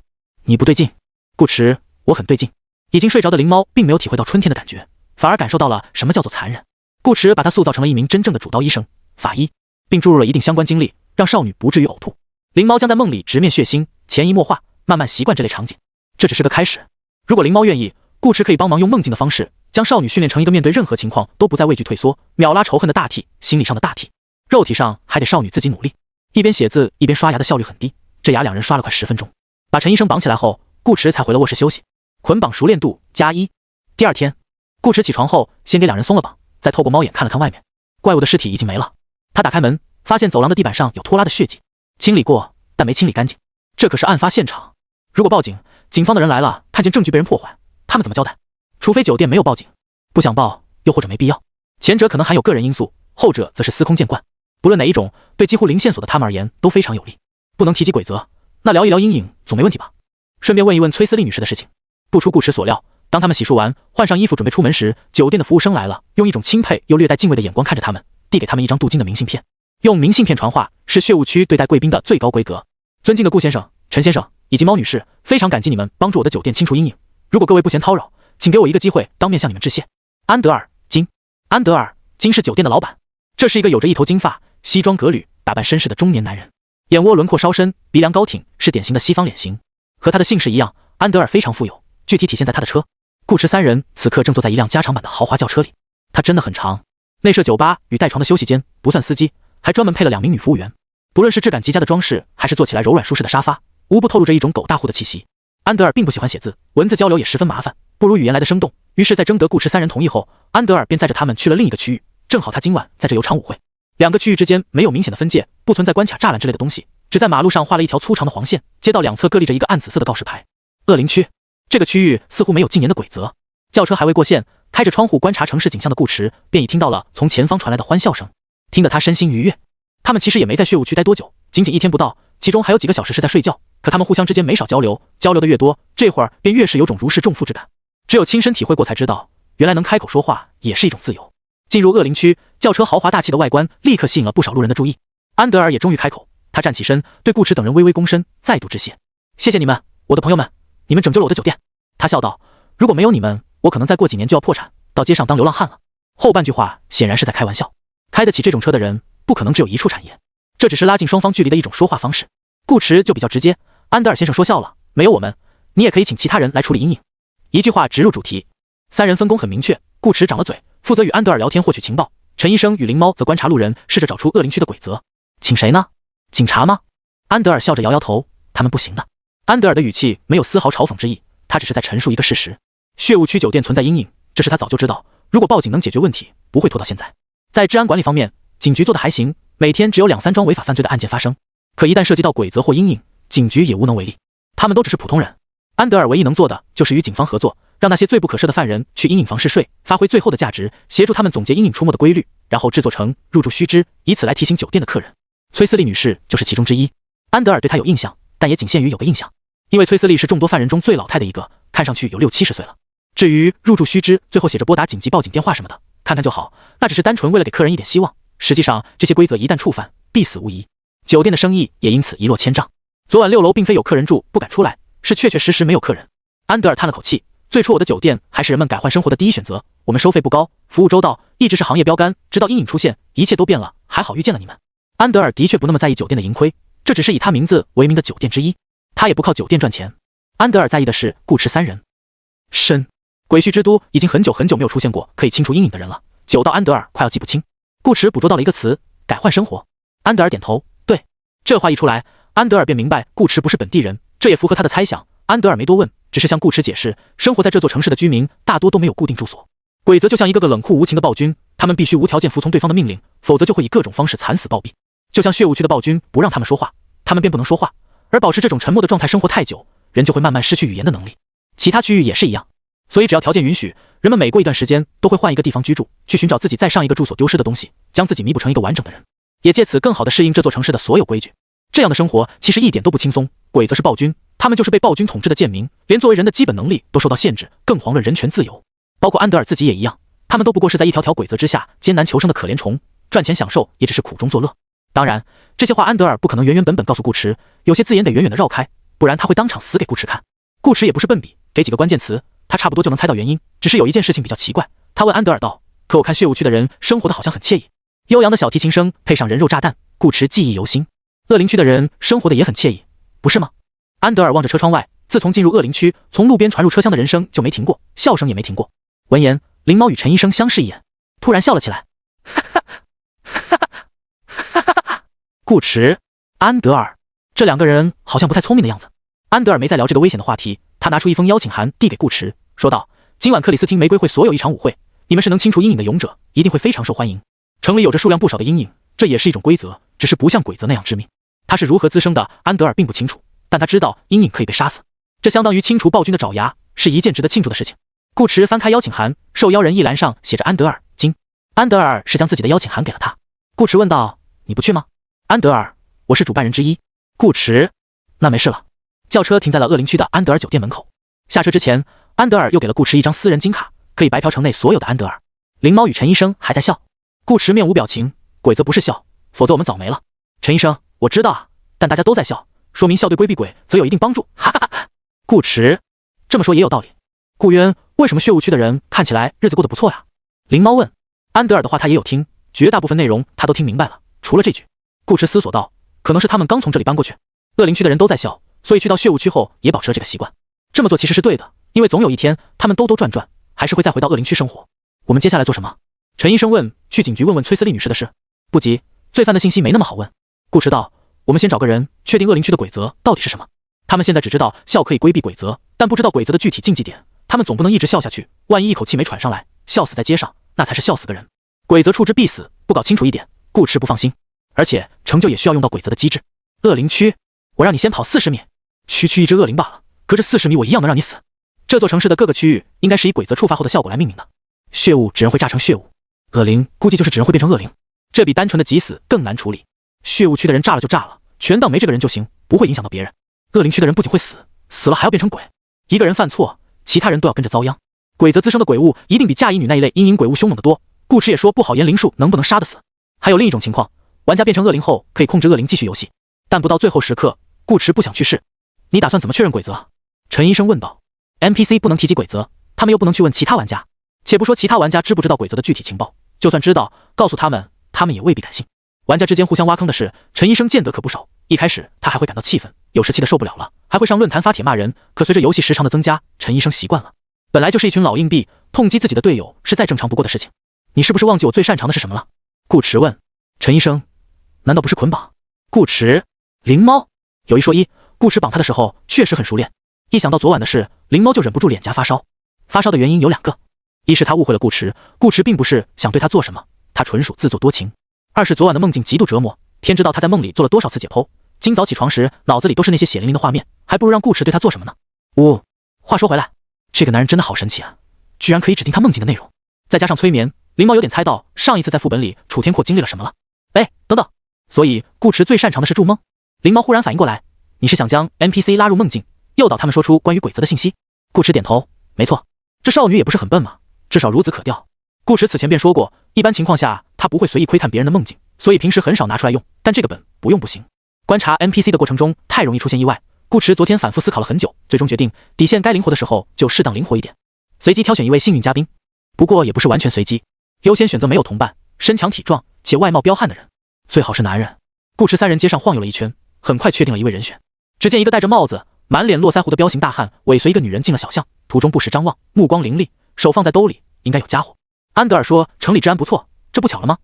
你不对劲。顾池，我很对劲。已经睡着的灵猫并没有体会到春天的感觉，反而感受到了什么叫做残忍。顾池把他塑造成了一名真正的主刀医生、法医，并注入了一定相关经历，让少女不至于呕吐。灵猫将在梦里直面血腥，潜移默化，慢慢习惯这类场景。这只是个开始。如果灵猫愿意，顾池可以帮忙用梦境的方式，将少女训练成一个面对任何情况都不再畏惧退缩、秒拉仇恨的大 T， 心理上的大 T， 肉体上还得少女自己努力。一边写字一边刷牙的效率很低，这牙两人刷了快10分钟。把陈医生绑起来后，顾池才回了卧室休息。捆绑熟练度+1。第二天，顾池起床后先给两人松了绑，再透过猫眼看了看外面，怪物的尸体已经没了。他打开门，发现走廊的地板上有拖拉的血迹，清理过，但没清理干净。这可是案发现场，如果报警，警方的人来了，看见证据被人破坏，他们怎么交代？除非酒店没有报警，不想报，又或者没必要。前者可能含有个人因素，后者则是司空见惯。不论哪一种，对几乎零线索的他们而言都非常有利。不能提及鬼则，那聊一聊阴影总没问题吧？顺便问一问崔思丽女士的事情。不出顾池所料，当他们洗漱完，换上衣服准备出门时，酒店的服务生来了，用一种钦佩又略带敬畏的眼光看着他们，递给他们一张镀金的明信片。用明信片传话是血雾区对待贵宾的最高规格。尊敬的顾先生、陈先生以及猫女士，非常感激你们帮助我的酒店清除阴影。如果各位不嫌叨扰，请给我一个机会当面向你们致谢。安德尔·金。安德尔·金是酒店的老板，这是一个有着一头金发、西装革履、打扮绅士的中年男人，眼窝轮廓稍深，鼻梁高挺，是典型的西方脸型。和他的姓氏一样，安德尔非常富有，具体体现在他的车。顾池三人此刻正坐在一辆加长版的豪华轿车里，它真的很长。内设酒吧与带床的休息间，不算司机，还专门配了2名女服务员。不论是质感极佳的装饰，还是坐起来柔软舒适的沙发，无不透露着一种狗大户的气息。安德尔并不喜欢写字，文字交流也十分麻烦，不如语言来的生动。于是，在征得顾池三人同意后，安德尔便载着他们去了另一个区域。正好他今晚在这有场舞会，两个区域之间没有明显的分界，不存在关卡栅栏之类的东西，只在马路上画了一条粗长的黄线，街道两侧各立着一个暗紫色的告示牌。恶灵区，这个区域似乎没有禁言的规则。轿车还未过线，开着窗户观察城市景象的顾池便已听到了从前方传来的欢笑声，听得他身心愉悦。他们其实也没在血雾区待多久，仅仅1天不到，其中还有几个小时是在睡觉。可他们互相之间没少交流，交流的越多，这会儿便越是有种如释重负之感。只有亲身体会过才知道，原来能开口说话也是一种自由。进入恶灵区，轿车豪华大气的外观立刻吸引了不少路人的注意。安德尔也终于开口，他站起身，对顾池等人微微躬身，再度致谢：“谢谢你们，我的朋友们，你们拯救了我的酒店。”他笑道：“如果没有你们，我可能再过几年就要破产，到街上当流浪汉了。”后半句话显然是在开玩笑。开得起这种车的人，不可能只有一处产业，这只是拉近双方距离的一种说话方式。顾池就比较直接，安德尔先生说笑了，没有我们，你也可以请其他人来处理阴影。一句话直入主题，三人分工很明确。顾池长了嘴，负责与安德尔聊天获取情报，陈医生与灵猫则观察路人，试着找出恶灵区的规则。请谁呢？警察吗？安德尔笑着摇摇头，他们不行的。安德尔的语气没有丝毫嘲讽之意，他只是在陈述一个事实。血雾区酒店存在阴影，这是他早就知道，如果报警能解决问题，不会拖到现在。在治安管理方面，警局做的还行，每天只有2-3桩违法犯罪的案件发生。可一旦涉及到规则或阴影，警局也无能为力，他们都只是普通人。安德尔唯一能做的就是与警方合作，让那些罪不可赦的犯人去阴影房试睡，发挥最后的价值，协助他们总结阴影出没的规律，然后制作成入住须知，以此来提醒酒店的客人。崔思丽女士就是其中之一。安德尔对她有印象，但也仅限于有个印象，因为崔思丽是众多犯人中最老态的一个，看上去有60-70岁了。至于入住须知最后写着拨打紧急报警电话什么的，看看就好，那只是单纯为了给客人一点希望，实际上这些规则一旦触犯，必死无疑。酒店的生意也因此一落千丈。昨晚6楼并非有客人住不敢出来，是确确实实没有客人。安德尔叹了口气，最初我的酒店还是人们改换生活的第一选择，我们收费不高，服务周到，一直是行业标杆。直到阴影出现，一切都变了。还好遇见了你们。安德尔的确不那么在意酒店的盈亏，这只是以他名字为名的酒店之一，他也不靠酒店赚钱。安德尔在意的是顾池三人。深鬼畜之都已经很久没有出现过可以清除阴影的人了，久到安德尔快要记不清。顾池捕捉到了一个词，改换生活。安德尔点头，对。这话一出来，安德尔便明白顾池不是本地人，这也符合他的猜想。安德尔没多问，只是向顾池解释，生活在这座城市的居民大多都没有固定住所，鬼则就像一个个冷酷无情的暴君，他们必须无条件服从对方的命令，否则就会以各种方式惨死暴毙。就像血雾区的暴君不让他们说话，他们便不能说话，而保持这种沉默的状态生活太久，人就会慢慢失去语言的能力。其他区域也是一样，所以只要条件允许，人们每过一段时间都会换一个地方居住，去寻找自己在上一个住所丢失的东西，将自己弥补成一个完整的人，也借此更好地适应这座城市的所有规矩。这样的生活其实一点都不轻松。鬼则是暴君，他们就是被暴君统治的贱民，连作为人的基本能力都受到限制，更遑论人权自由。包括安德尔自己也一样，他们都不过是在一条条鬼则之下艰难求生的可怜虫，赚钱享受也只是苦中作乐。当然，这些话安德尔不可能原本告诉顾池，有些字眼得远远的绕开，不然他会当场死给顾池看。顾池也不是笨笔，给几个关键词，他差不多就能猜到原因。只是有一件事情比较奇怪，他问安德尔道：“可我看血雾区的人生活的好像很惬意。”悠扬的小提琴声配上人肉炸弹，顾池记忆犹新。恶灵区的人生活的也很惬意，不是吗？安德尔望着车窗外，自从进入恶灵区，从路边传入车厢的人声就没停过，笑声也没停过。闻言，灵猫与陈医生相视一眼，突然笑了起来。哈哈哈哈哈哈！顾池、安德尔这两个人好像不太聪明的样子。安德尔没再聊这个危险的话题，他拿出一封邀请函递给顾池，说道：“今晚克里斯汀玫瑰会所有一场舞会，你们是能清除阴影的勇者，一定会非常受欢迎。城里有着数量不少的阴影，这也是一种规则，只是不像鬼则那样致命。它是如何滋生的，安德尔并不清楚，但他知道阴影可以被杀死，这相当于清除暴君的爪牙，是一件值得庆祝的事情。”顾池翻开邀请函，受邀人一栏上写着安德尔金。安德尔是将自己的邀请函给了他。顾池问道：“你不去吗？”安德尔：“我是主办人之一。”顾池：“那没事了。”轿车停在了恶灵区的安德尔酒店门口。下车之前，安德尔又给了顾池一张私人金卡，可以白嫖城内所有的安德尔。灵猫与陈医生还在笑。顾池面无表情，鬼则不是笑，否则我们早没了。陈医生，我知道啊，但大家都在笑，说明笑对规避鬼则有一定帮助。哈哈哈哈。顾池：“这么说也有道理。顾渊，为什么血雾区的人看起来日子过得不错呀？”灵猫问。安德尔的话他也有听，绝大部分内容他都听明白了，除了这句。顾池思索道：“可能是他们刚从这里搬过去，恶灵区的人都在笑，所以去到血雾区后也保持了这个习惯。这么做其实是对的，因为总有一天他们兜转转，还是会再回到恶灵区生活。我们接下来做什么？”陈医生问。去警局问问崔斯利女士的事。不急，罪犯的信息没那么好问。顾池道：“我们先找个人确定恶灵区的鬼则到底是什么。他们现在只知道笑可以规避鬼则，但不知道鬼则的具体禁忌点。他们总不能一直笑下去，万一一口气没喘上来，笑死在街上，那才是笑死个人。鬼则处之必死，不搞清楚一点，顾池不放心。而且成就也需要用到鬼则的机制。恶灵区，我让你先跑40米，区区一只恶灵罢了，可这40米我一样能让你死。这座城市的各个区域应该是以鬼则触发后的效果来命名的。血雾纸人会炸成血雾，恶灵估计就是纸人会变成恶灵，这比单纯的急死更难处理。血雾区的人炸了就炸了，全当没这个人就行，不会影响到别人。恶灵区的人不仅会死，死了还要变成鬼，一个人犯错，其他人都要跟着遭殃。鬼则滋生的鬼物一定比嫁衣女那一类阴影鬼物凶猛得多。顾池也说不好言灵术能不能杀得死。还有另一种情况，玩家变成恶灵后可以控制恶灵继续游戏，但不到最后时刻，顾池不想去试。你打算怎么确认鬼则？陈医生问道。NPC 不能提及鬼则，他们又不能去问其他玩家。且不说其他玩家知不知道鬼则的具体情报，就算知道，告诉他们，他们也未必敢信。玩家之间互相挖坑的事，陈医生见得可不少。一开始他还会感到气愤，有时气得受不了了，还会上论坛发帖骂人。可随着游戏时长的增加，陈医生习惯了。本来就是一群老硬币，痛击自己的队友是再正常不过的事情。你是不是忘记我最擅长的是什么了？顾池问。陈医生，难道不是捆绑？顾池，灵猫。有一说一，顾池绑他的时候确实很熟练。一想到昨晚的事，灵猫就忍不住脸颊发烧。发烧的原因有2个，一是他误会了顾池，顾池并不是想对他做什么，他纯属自作多情；二是昨晚的梦境极度折磨，天知道他在梦里做了多少次解剖，今早起床时脑子里都是那些血淋淋的画面，还不如让顾池对他做什么呢？话说回来，这个男人真的好神奇啊，居然可以指定他梦境的内容，再加上催眠，灵猫有点猜到上一次在副本里楚天阔经历了什么了。等等，所以顾池最擅长的是筑梦。灵猫忽然反应过来，你是想将 NPC 拉入梦境，诱导他们说出关于鬼则的信息？顾池点头，没错，这少女也不是很笨嘛，至少孺子可调。顾池此前便说过，一般情况下他不会随意窥探别人的梦境，所以平时很少拿出来用，但这个本不用不行。观察 NPC 的过程中太容易出现意外，顾池昨天反复思考了很久，最终决定底线该灵活的时候就适当灵活一点，随机挑选一位幸运嘉宾，不过也不是完全随机，优先选择没有同伴、身强体壮且外貌彪悍的人，最好是男人。顾池三人街上晃悠了一圈，很快确定了一位人选。只见一个戴着帽子、满脸络腮胡的彪形大汉尾随一个女人进了小巷，途中不时张望，目光凌厉，手放在兜里，应该有家伙。安德尔说：“城里治安不错，这不巧了吗？”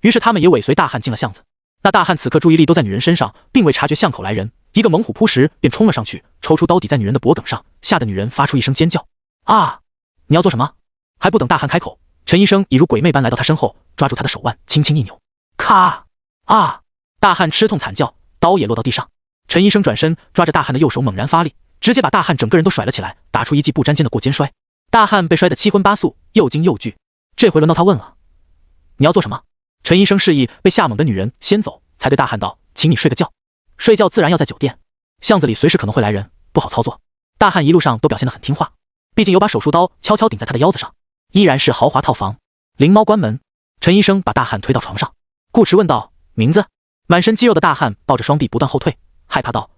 于是他们也尾随大汉进了巷子。那大汉此刻注意力都在女人身上，并未察觉巷口来人，一个猛虎扑食便冲了上去，抽出刀抵在女人的脖颈上，吓得女人发出一声尖叫。啊！你要做什么？还不等大汉开口，陈医生已如鬼魅般来到他身后，抓住他的手腕，轻轻一扭，咔！啊！大汉吃痛惨叫，刀也落到地上。陈医生转身抓着大汉的右手猛然发力，直接把大汉整个人都甩了起来，打出一记不沾肩的过肩摔。大汉被摔得七荤八素，又惊又惧。这回轮到他问了：“你要做什么？”陈医生示意被吓懵的女人先走，才对大汉道：“请你睡个觉。睡觉自然要在酒店，巷子里随时可能会来人，不好操作。”大汉一路上都表现得很听话，毕竟有把手术刀悄悄顶在他的腰子上，依然是豪华套房。灵猫关门，陈医生把大汉推到床上。顾池问道：“名字？”满身肌肉的大汉抱着双臂不断后退，害怕道：“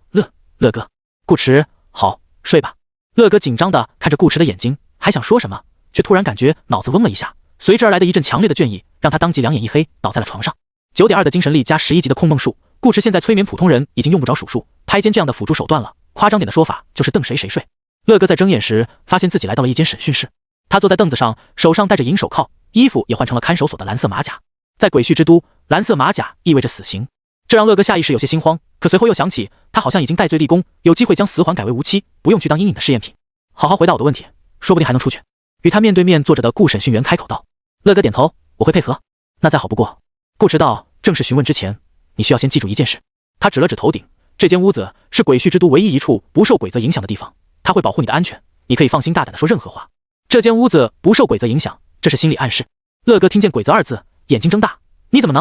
乐哥。”顾池：“好，睡吧。”乐哥紧张地看着顾池的眼睛，还想说什么，却突然感觉脑子嗡了一下，随之而来的一阵强烈的倦意让他当即两眼一黑，倒在了床上。9.2的精神力加11级的控梦术，顾池现在催眠普通人已经用不着数数、拍肩这样的辅助手段了，夸张点的说法就是瞪谁谁睡。乐哥在睁眼时发现自己来到了一间审讯室，他坐在凳子上，手上戴着银手铐，衣服也换成了看守所的蓝色马甲。在鬼畜之都，蓝色马甲意味着死刑，这让乐哥下意识有些心慌，可随后又想起他好像已经戴罪立功，有机会将死缓改为无期，不用去当阴影的试验品。好好回答我的问题，说不定还能出去。与他面对面坐着的顾审讯员开口道。乐哥点头，我会配合，那再好不过。顾池道，正式询问之前，你需要先记住一件事。他指了指头顶，这间屋子是鬼畜之都唯一一处不受鬼则影响的地方，他会保护你的安全，你可以放心大胆地说任何话。这间屋子不受鬼则影响，这是心理暗示。乐哥听见鬼则二字，眼睛睁大，你怎么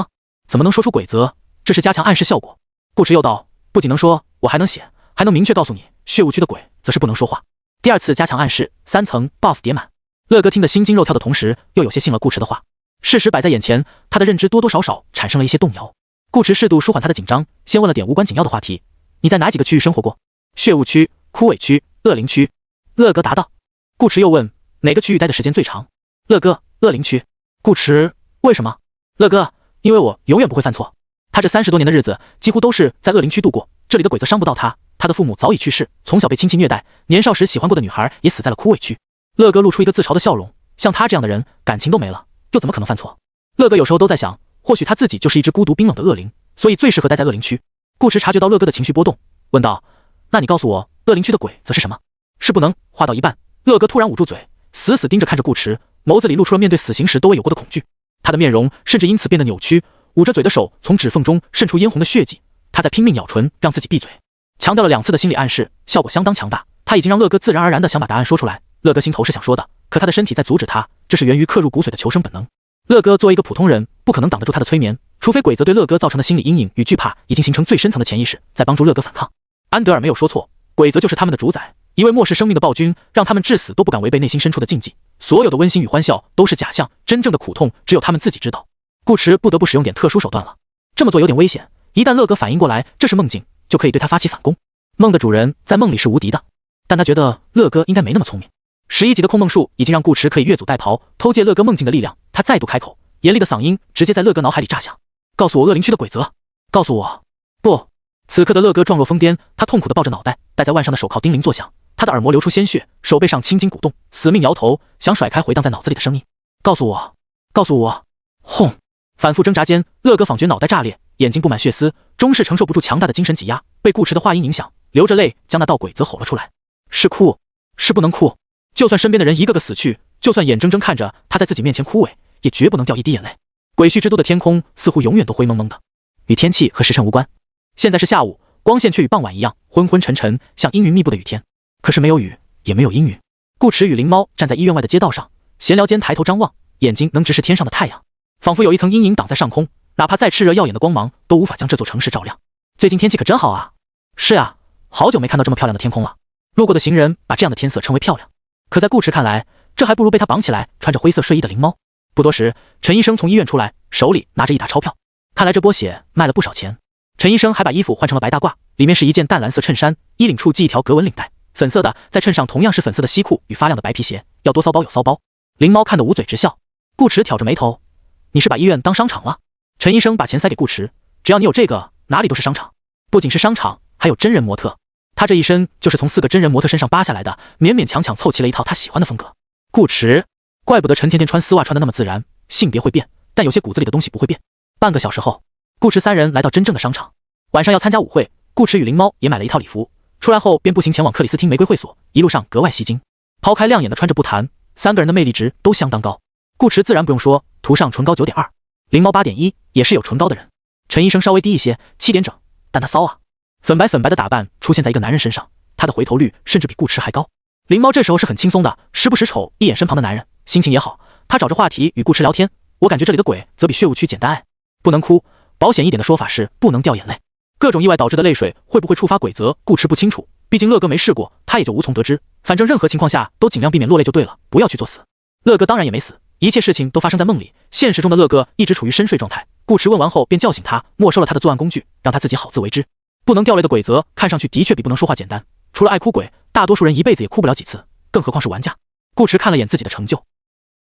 能说出鬼则？这是加强暗示效果。顾池又道，不仅能说，我还能写，还能明确告诉你，血雾区的鬼则是不能说话。第二次加强暗示，3层 buff 叠满。乐哥听得心惊肉跳的同时，又有些信了顾池的话。事实摆在眼前，他的认知多多少少产生了一些动摇。顾池适度舒缓他的紧张，先问了点无关紧要的话题。你在哪几个区域生活过？血雾区、枯萎区、恶灵区。乐哥答道。顾池又问，哪个区域待的时间最长？乐哥，恶灵区。顾池，为什么？乐哥，因为我永远不会犯错。他这30多年的日子几乎都是在恶灵区度过，这里的鬼则伤不到他，他的父母早已去世，从小被亲戚虐待，年少时喜欢过的女孩也死在了枯萎区。乐哥露出一个自嘲的笑容，像他这样的人，感情都没了，又怎么可能犯错？乐哥有时候都在想，或许他自己就是一只孤独冰冷的恶灵，所以最适合待在恶灵区。顾池察觉到乐哥的情绪波动，问道：“那你告诉我，恶灵区的鬼则是什么？”是不能。话到一半，乐哥突然捂住嘴，死死盯着看着顾池，眸子里露出了面对死刑时都未有过的恐惧。他的面容甚至因此变得扭曲，捂着嘴的手从指缝中渗出嫣红的血迹。他在拼命咬唇，让自己闭嘴。强调了2次的心理暗示，效果相当强大。他已经让乐哥自然而然地想把答案说出来。乐哥心头是想说的，可他的身体在阻止他，这是源于刻入骨髓的求生本能。乐哥作为一个普通人，不可能挡得住他的催眠，除非鬼则对乐哥造成的心理阴影与惧怕已经形成最深层的潜意识，在帮助乐哥反抗。安德尔没有说错，鬼则就是他们的主宰，一位漠视生命的暴君，让他们至死都不敢违背内心深处的禁忌。所有的温馨与欢笑都是假象，真正的苦痛只有他们自己知道。顾池不得不使用点特殊手段了，这么做有点危险，一旦乐哥反应过来这是梦境，就可以对他发起反攻。梦的主人在梦里是无敌的，但他觉得乐哥应该没那么聪明。11级的控梦术已经让顾池可以越俎代庖，偷借乐哥梦境的力量。他再度开口，严厉的嗓音直接在乐哥脑海里炸响：“告诉我恶灵区的鬼则，告诉我！”不！此刻的乐哥状若疯癫，他痛苦地抱着脑袋，戴在腕上的手铐叮铃作响，他的耳膜流出鲜血，手背上青筋鼓动，死命摇头，想甩开回荡在脑子里的声音：“告诉我，告诉我！”轰！反复挣扎间，乐哥仿觉脑袋炸裂，眼睛布满血丝，终是承受不住强大的精神挤压，被顾池的话音影响，流着泪将那道鬼则吼了出来：“是哭，是不能哭！就算身边的人一个个死去，就算眼睁睁看着他在自己面前枯萎，也绝不能掉一滴眼泪。”鬼畜之都的天空似乎永远都灰蒙蒙的，与天气和时辰无关。现在是下午，光线却与傍晚一样昏昏沉沉，像阴云密布的雨天。可是没有雨，也没有阴云。顾池与灵猫站在医院外的街道上，闲聊间抬头张望，眼睛能直视天上的太阳，仿佛有一层阴影挡在上空，哪怕再炽热耀眼的光芒都无法将这座城市照亮。最近天气可真好啊！是啊，好久没看到这么漂亮的天空了。路过的行人把这样的天色称为漂亮，可在顾池看来，这还不如被他绑起来穿着灰色睡衣的灵猫。不多时，陈医生从医院出来，手里拿着一沓钞票，看来这波血卖了不少钱。陈医生还把衣服换成了白大褂，里面是一件淡蓝色衬衫，衣领处系一条格纹领带，粉色的，再衬上同样是粉色的西裤与发亮的白皮鞋，要多骚包有骚包。灵猫看得捂嘴直笑，顾池挑着眉头：“你是把医院当商场了？”陈医生把钱塞给顾池：“只要你有这个，哪里都是商场。不仅是商场，还有真人模特。他这一身就是从4个真人模特身上扒下来的，勉勉强强凑齐了一套他喜欢的风格。”顾池，怪不得陈甜甜穿丝袜穿得那么自然，性别会变，但有些骨子里的东西不会变。半个小时后，顾池3人来到真正的商场。晚上要参加舞会，顾池与灵猫也买了一套礼服。出来后便步行前往克里斯汀玫瑰会所，一路上格外吸睛。抛开亮眼的穿着不谈，3个人的魅力值都相当高。顾池自然不用说，涂上唇膏9.2，灵猫8.1，也是有唇膏的人。陈医生稍微低一些，7点整，但他骚啊！粉白的打扮出现在一个男人身上，他的回头率甚至比顾池还高。灵猫这时候是很轻松的，时不时瞅一眼身旁的男人，心情也好。他找着话题与顾池聊天。我感觉这里的鬼则比血雾区简单爱，不能哭，保险一点的说法是不能掉眼泪。各种意外导致的泪水会不会触发鬼则，顾池不清楚，毕竟乐哥没试过，他也就无从得知。反正任何情况下都尽量避免落泪就对了，不要去作死。乐哥当然也没死，一切事情都发生在梦里，现实中的乐哥一直处于深睡状态。顾池问完后便叫醒他，没收了他的作案工具，让他自己好自为之。不能掉泪的鬼则看上去的确比不能说话简单，除了爱哭鬼，大多数人一辈子也哭不了几次，更何况是玩家。顾池看了眼自己的成就，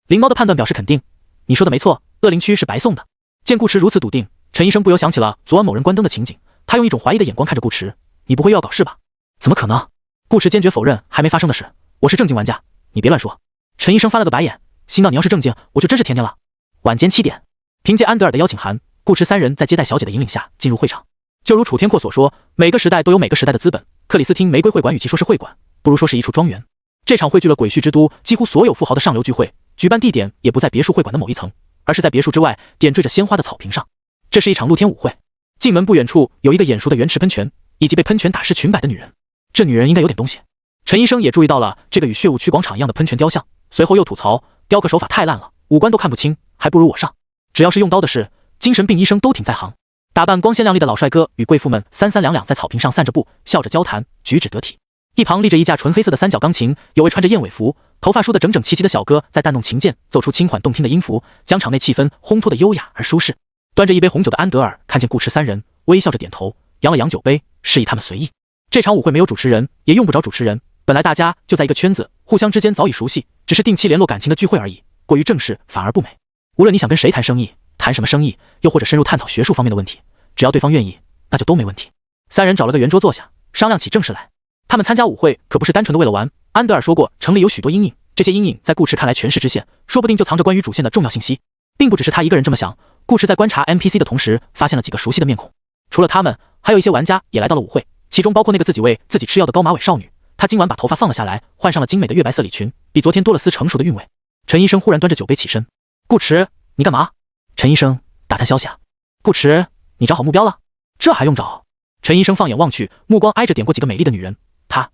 灵猫的判断表示肯定：“你说的没错，恶灵区是白送的。”见顾池如此笃定，陈医生不由想起了昨晚某人关灯的情景，他用一种怀疑的眼光看着顾池：“你不会又要搞事吧？”“怎么可能？”顾池坚决否认还没发生的事：“我是正经玩家，你别乱说。”陈医生翻了个白眼，心道：“你要是正经，我就真是甜甜了。”晚间7点，凭借安德尔的邀请函，顾池3人在接待小姐的引领下进入会场。就如楚天阔所说，每个时代都有每个时代的资本。克里斯汀玫瑰会馆与其说是会馆，不如说是一处庄园。这场汇聚了鬼畜之都几乎所有富豪的上流聚会，举办地点也不在别墅会馆的某一层，而是在别墅之外点缀着鲜花的草坪上。这是一场露天舞会。进门不远处有一个眼熟的圆池喷泉，以及被喷泉打湿裙摆的女人。这女人应该有点东西。陈医生也注意到了这个与血雾区广场一样的喷泉雕像，随后又吐槽：“雕刻手法太烂了，五官都看不清，还不如我上。”只要是用刀的事，精神病医生都挺在行。打扮光鲜亮丽的老帅哥与贵妇们三三两两在草坪上散着步，笑着交谈，举止得体。一旁立着一架纯黑色的三角钢琴，有位穿着燕尾服、头发梳得整整齐齐的小哥在弹弄琴键，奏出轻缓动听的音符，将场内气氛烘托得优雅而舒适。端着一杯红酒的安德尔看见顾池3人，微笑着点头，扬了扬酒杯，示意他们随意。这场舞会没有主持人，也用不着主持人，本来大家就在一个圈子，互相之间早已熟悉，只是定期联络感情的聚会而已，过于正式反而不美。无论你想跟谁谈生意，谈什么生意，又或者深入探讨学术方面的问题，只要对方愿意，那就都没问题。3人找了个圆桌坐下，商量起正事来。他们参加舞会可不是单纯的为了玩。安德尔说过，城里有许多阴影，这些阴影在顾池看来全是支线，说不定就藏着关于主线的重要信息。并不只是他一个人这么想，顾池在观察 NPC 的同时，发现了几个熟悉的面孔。除了他们，还有一些玩家也来到了舞会，其中包括那个自己为自己吃药的高马尾少女。她今晚把头发放了下来，换上了精美的月白色礼裙，比昨天多了丝成熟的韵味。陈医生忽然端着酒杯起身：“顾池，你干嘛？”陈医生：“打探消息啊。”顾池：“你找好目标了？”“这还用找？”陈医生放眼望去，目光挨着点过几个美丽的女人。她，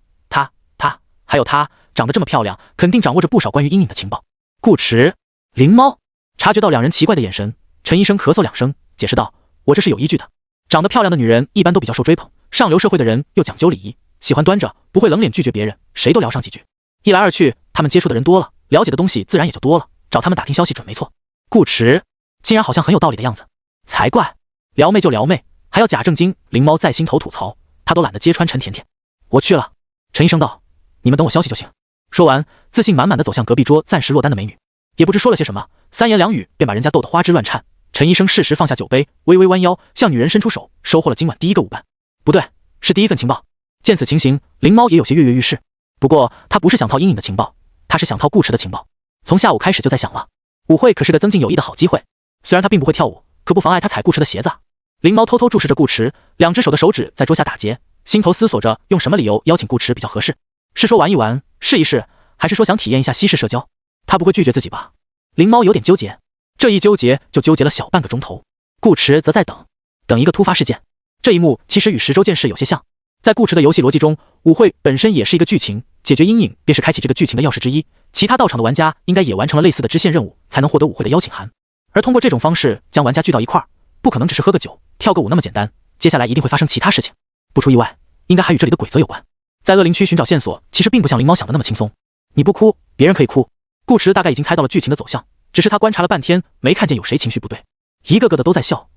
还有她，长得这么漂亮，肯定掌握着不少关于阴影的情报。顾池，灵猫察觉到2人奇怪的眼神，陈医生咳嗽2声，解释道：“我这是有依据的。长得漂亮的女人一般都比较受追捧，上流社会的人又讲究礼仪，喜欢端着，不会冷脸拒绝别人，谁都聊上几句。一来二去，他们接触的人多了，了解的东西自然也就多了，找他们打听消息准没错。”顾池竟然好像很有道理的样子，才怪！撩妹就撩妹，还要假正经。灵猫在心头吐槽，他都懒得揭穿陈甜甜。我去了。陈医生道：“你们等我消息就行。”说完，自信满满的走向隔壁桌暂时落单的美女，也不知说了些什么，3言2语便把人家逗得花枝乱颤。陈医生适时放下酒杯，微微弯腰向女人伸出手，收获了今晚第一个舞伴，不对，是第一份情报。见此情形，灵猫也有些跃跃欲试。不过他不是想套阴影的情报，他是想套顾池的情报。从下午开始就在想了，舞会可是个增进友谊的好机会。虽然他并不会跳舞，可不妨碍他踩顾池的鞋子啊。灵猫偷偷注视着顾池，2只手的手指在桌下打结，心头思索着用什么理由邀请顾池比较合适。是说玩一玩，试一试，还是说想体验一下西式社交？他不会拒绝自己吧？灵猫有点纠结，这一纠结就纠结了小半个钟头。顾池则在等一个突发事件。这一幕其实与10周见事有些像，在顾池的游戏逻辑中，舞会本身也是一个剧情，解决阴影便是开启这个剧情的钥匙之一。其他到场的玩家应该也完成了类似的支线任务，才能获得舞会的邀请函。而通过这种方式将玩家聚到一块儿，不可能只是喝个酒、跳个舞那么简单，接下来一定会发生其他事情。不出意外，应该还与这里的鬼则有关。在恶灵区寻找线索，其实并不像灵猫想的那么轻松。你不哭，别人可以哭。顾池大概已经猜到了剧情的走向，只是他观察了半天，没看见有谁情绪不对，一个个的都在笑。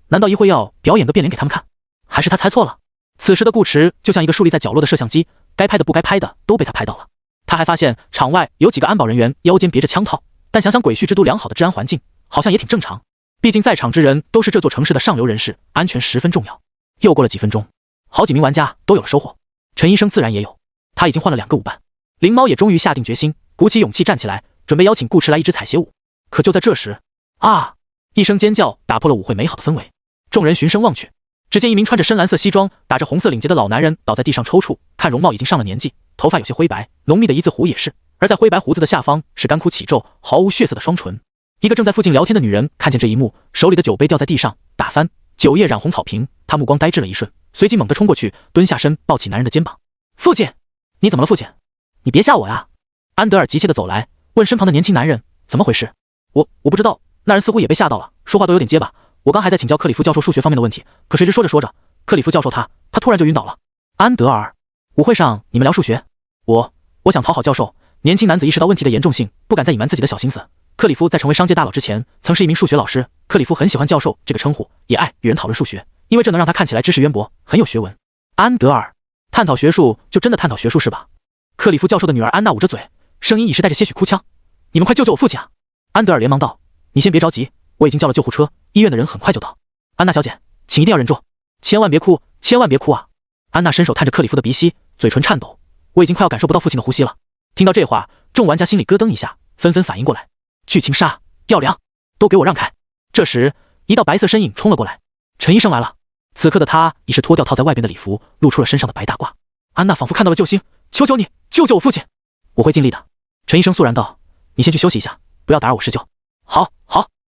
难道一会要表演个变脸给他们看？还是他猜错了？此时的顾池就像一个竖立在角落的摄像机，该拍的不该拍的都被他拍到了。他还发现场外有几个安保人员腰间别着枪套，但想想鬼畜之都良好的治安环境，好像也挺正常。毕竟在场之人都是这座城市的上流人士，安全十分重要。又过了几分钟，好几名玩家都有了收获，陈医生自然也有。他已经换了2个舞伴，灵猫也终于下定决心，鼓起勇气站起来，准备邀请顾池来一支采撷舞。可就在这时，啊！一声尖叫打破了舞会美好的氛围。众人循声望去，只见一名穿着深蓝色西装、打着红色领结的老男人倒在地上抽搐，看容貌已经上了年纪，头发有些灰白，浓密的一字胡也是。而在灰白胡子的下方是干枯起皱、毫无血色的双唇。一个正在附近聊天的女人看见这一幕，手里的酒杯掉在地上，打翻，酒液染红草坪。她目光呆滞了一瞬，随即猛地冲过去，蹲下身抱起男人的肩膀：“父亲，你怎么了？父亲，你别吓我呀！”安德尔急切地走来，问身旁的年轻男人：“怎么回事？”我不知道。那人似乎也被吓到了，说话都有点结巴。我刚还在请教克里夫教授数学方面的问题，可谁知说着说着，克里夫教授他突然就晕倒了。安德尔，舞会上你们聊数学？我想讨好教授。年轻男子意识到问题的严重性，不敢再隐瞒自己的小心思。克里夫在成为商界大佬之前，曾是一名数学老师。克里夫很喜欢教授这个称呼，也爱与人讨论数学，因为这能让他看起来知识渊博，很有学问。安德尔，探讨学术就真的探讨学术是吧？克里夫教授的女儿安娜捂着嘴，声音已是带着些许哭腔：“你们快救救我父亲啊！”安德尔连忙道：“你先别着急，我已经叫了救护车，医院的人很快就到。安娜小姐，请一定要忍住，千万别哭，千万别哭啊！”安娜伸手探着克里夫的鼻息，嘴唇颤抖：“我已经快要感受不到父亲的呼吸了。”听到这话，众玩家心里咯噔一下，纷纷反应过来：“剧情杀，药凉，都给我让开！”这时，一道白色身影冲了过来，陈医生来了。此刻的他已是脱掉套在外边的礼服，露出了身上的白大褂。安娜仿佛看到了救星，求求你救救我父亲！我会尽力的。陈医生肃然道：“你先去休息一下，不要打扰我施救。”好。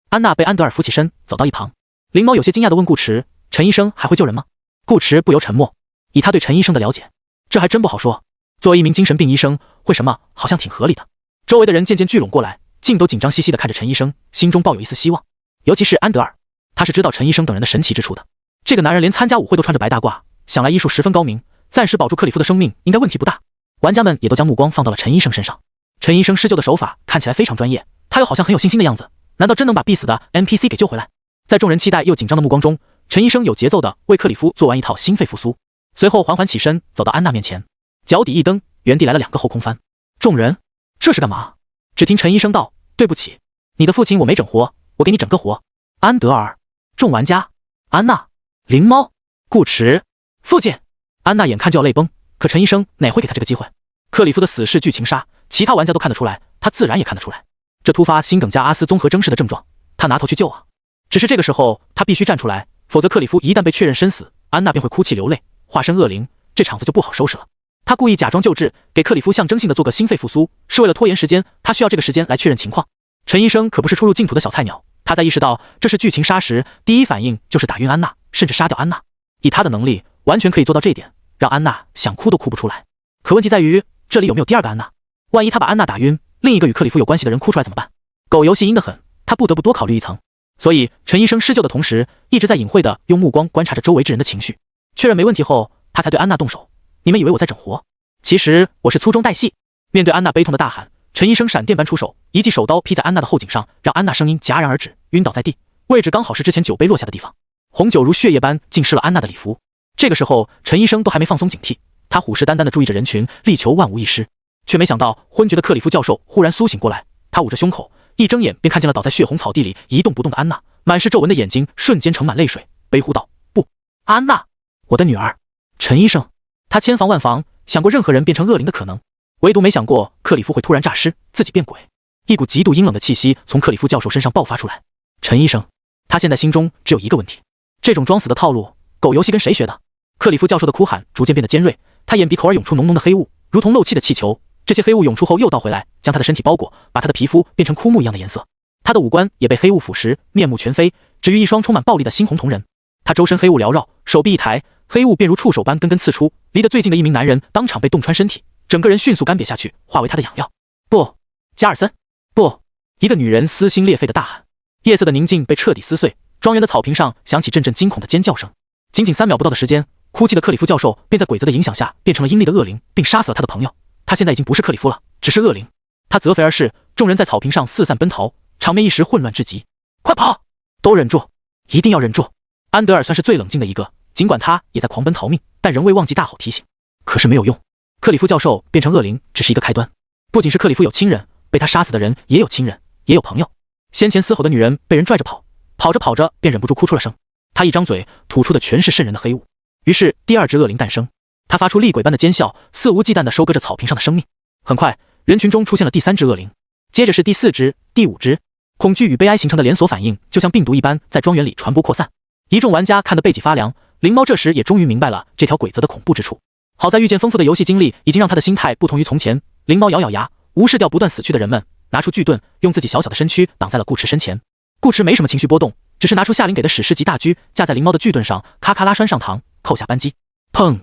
安娜被安德尔扶起身，走到一旁。灵猫有些惊讶地问顾池：“陈医生还会救人吗？”顾池不由沉默，以他对陈医生的了解，这还真不好说。作为一名精神病医生，会什么好像挺合理的。周围的人渐渐聚拢过来，竟都紧张兮兮地看着陈医生，心中抱有一丝希望。尤其是安德尔，他是知道陈医生等人的神奇之处的。这个男人连参加舞会都穿着白大褂，想来医术十分高明，暂时保住克里夫的生命应该问题不大。玩家们也都将目光放到了陈医生身上。陈医生施救的手法看起来非常专业，他又好像很有信心的样子，难道真能把必死的 NPC 给救回来？在众人期待又紧张的目光中，陈医生有节奏地为克里夫做完一套心肺复苏，随后缓缓起身走到安娜面前，脚底一蹬，原地来了2个后空翻。众人这是干嘛？只听陈医生道：“对不起，你的父亲我没整活，我给你整个活。”安德尔，众玩家，安娜，灵猫，顾池，父亲。安娜眼看就要泪崩，可陈医生哪会给他这个机会？克里夫的死是剧情杀，其他玩家都看得出来，他自然也看得出来，这突发心梗加阿斯综合征式的症状，他拿头去救啊！只是这个时候他必须站出来，否则克里夫一旦被确认身死，安娜便会哭泣流泪，化身恶灵，这场子就不好收拾了。他故意假装救治，给克里夫象征性的做个心肺复苏，是为了拖延时间，他需要这个时间来确认情况。陈医生可不是初入净土的小菜鸟，他在意识到这是剧情杀时，第一反应就是打晕安娜，甚至杀掉安娜。以他的能力，完全可以做到这一点，让安娜想哭都哭不出来。可问题在于，这里有没有第二个安娜？万一他把安娜打晕，另一个与克里夫有关系的人哭出来怎么办？狗游戏阴得很，他不得不多考虑一层。所以陈医生施救的同时，一直在隐晦地用目光观察着周围之人的情绪，确认没问题后，他才对安娜动手。你们以为我在整活？其实我是粗中带细。面对安娜悲痛的大喊，陈医生闪电般出手，一记手刀劈在安娜的后颈上，让安娜声音戛然而止，晕倒在地，位置刚好是之前酒杯落下的地方。红酒如血液般浸湿了安娜的礼服。这个时候，陈医生都还没放松警惕，他虎视眈眈地注意着人群，力求万无一失。却没想到，昏厥的克里夫教授忽然苏醒过来，他捂着胸口，一睁眼便看见了倒在血红草地里一动不动的安娜，满是皱纹的眼睛瞬间盛满泪水，悲呼道：“不，安娜，我的女儿！”陈医生，他千防万防想过任何人变成恶灵的可能，唯独没想过克里夫会突然诈尸，自己变鬼。一股极度阴冷的气息从克里夫教授身上爆发出来。陈医生，他现在心中只有一个问题：这种装死的套路，狗游戏跟谁学的？克里夫教授的哭喊逐渐变得尖锐，他眼鼻口耳涌出浓浓的黑雾，如同漏气的气球。这些黑雾涌出后又倒回来，将他的身体包裹，把他的皮肤变成枯木一样的颜色。他的五官也被黑雾腐蚀，面目全非，只余一双充满暴力的猩红瞳仁。他周身黑雾缭绕，手臂一抬，黑雾便如触手般根根刺出，离得最近的一名男人当场被洞穿身体，整个人迅速干瘪下去，化为他的养料。不，加尔森，不！一个女人撕心裂肺的大喊。夜色的宁静被彻底撕碎，庄园的草坪上响起阵阵惊恐的尖叫声。仅仅3秒不到的时间，哭泣的克里夫教授便在鬼子的影响下变成了阴厉的恶灵，并杀死了他的朋友。他现在已经不是克里夫了，只是恶灵。他择肥而噬，众人在草坪上四散奔逃，场面一时混乱至极。快跑！都忍住，一定要忍住！安德尔算是最冷静的一个，尽管他也在狂奔逃命，但仍未忘记大吼提醒。可是没有用，克里夫教授变成恶灵只是一个开端，不仅是克里夫有亲人，被他杀死的人也有亲人，也有朋友。先前嘶吼的女人被人拽着跑，跑着跑着便忍不住哭出了声。她一张嘴吐出的全是渗人的黑雾。于是第二只恶灵诞生，它发出厉鬼般的尖笑，肆无忌惮地收割着草坪上的生命。很快，人群中出现了第三只恶灵，接着是第四只、第五只。恐惧与悲哀形成的连锁反应就像病毒一般在庄园里传播扩散。一众玩家看得背脊发凉，灵猫这时也终于明白了这条规则的恐怖之处。好在遇见丰富的游戏经历已经让他的心态不同于从前。灵猫咬咬牙，无视掉不断死去的人们，拿出巨盾，用自己小小的身躯挡在了顾驰身前。顾驰没什么情绪波动，只是拿出夏琳给的史诗级大狙，架在灵猫的巨盾上，咔咔拉栓上膛，扣下扳机。砰！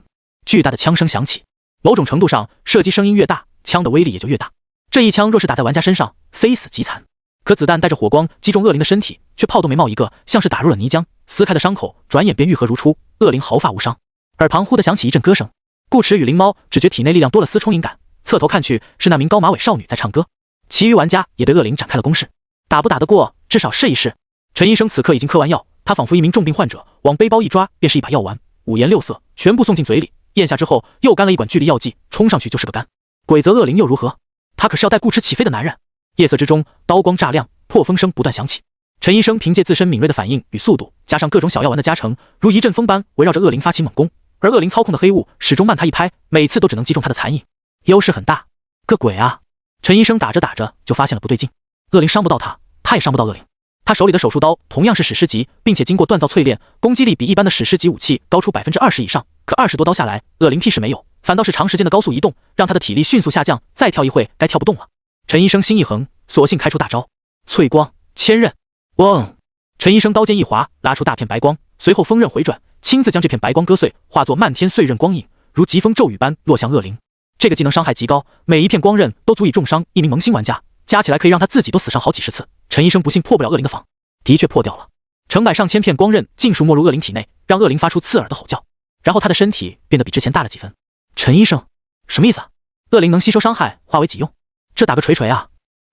巨大的枪声响起。某种程度上，射击声音越大，枪的威力也就越大。这一枪若是打在玩家身上，非死即残。可子弹带着火光击中恶灵的身体，却炮都没冒一个，像是打入了泥浆。撕开的伤口转眼便愈合如初，恶灵毫发无伤。耳旁忽地响起一阵歌声，顾驰与灵猫只觉体内力量多了丝充盈感，侧头看去，是那名高马尾少女在唱歌。其余玩家也对恶灵展开了攻势，打不打得过，至少试一试。陈医生此刻已经嗑完药，他仿佛一名重病患者，往背包一抓，便是一把药丸，五颜六色，全部送进嘴里，咽下之后又干了一管聚力药剂，冲上去就是个干。鬼则恶灵又如何？他可是要带顾驰起飞的男人。夜色之中，刀光炸亮，破风声不断响起。陈医生凭借自身敏锐的反应与速度，加上各种小药丸的加成，如一阵风般围绕着恶灵发起猛攻。而恶灵操控的黑雾始终慢他一拍，每次都只能击中他的残影，优势很大。个鬼啊！陈医生打着打着就发现了不对劲，恶灵伤不到他，他也伤不到恶灵。他手里的手术刀同样是史诗级，并且经过锻造淬炼，攻击力比一般的史诗级武器高出20%以上。可20多刀下来，恶灵屁事没有，反倒是长时间的高速移动，让他的体力迅速下降，再跳一会该跳不动了。陈医生心一横，索性开出大招淬光千刃。嗡！陈医生刀尖一划，拉出大片白光，随后锋刃回转，亲自将这片白光割碎，化作漫天碎刃光影，如疾风骤雨般落向恶灵。这个技能伤害极高，每一片光刃都足以重伤一名萌新玩家，加起来可以让他自己都死上好几十次。陈医生不信破不了恶灵的防，的确破掉了。成百上千片光刃尽数没入恶灵体内，让恶灵发出刺耳的吼叫，然后他的身体变得比之前大了几分。陈医生，什么意思啊？恶灵能吸收伤害化为己用，这打个锤锤啊！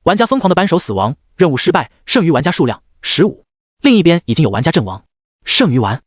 玩家疯狂的扳手死亡，任务失败，剩余玩家数量15。另一边已经有玩家阵亡，剩余完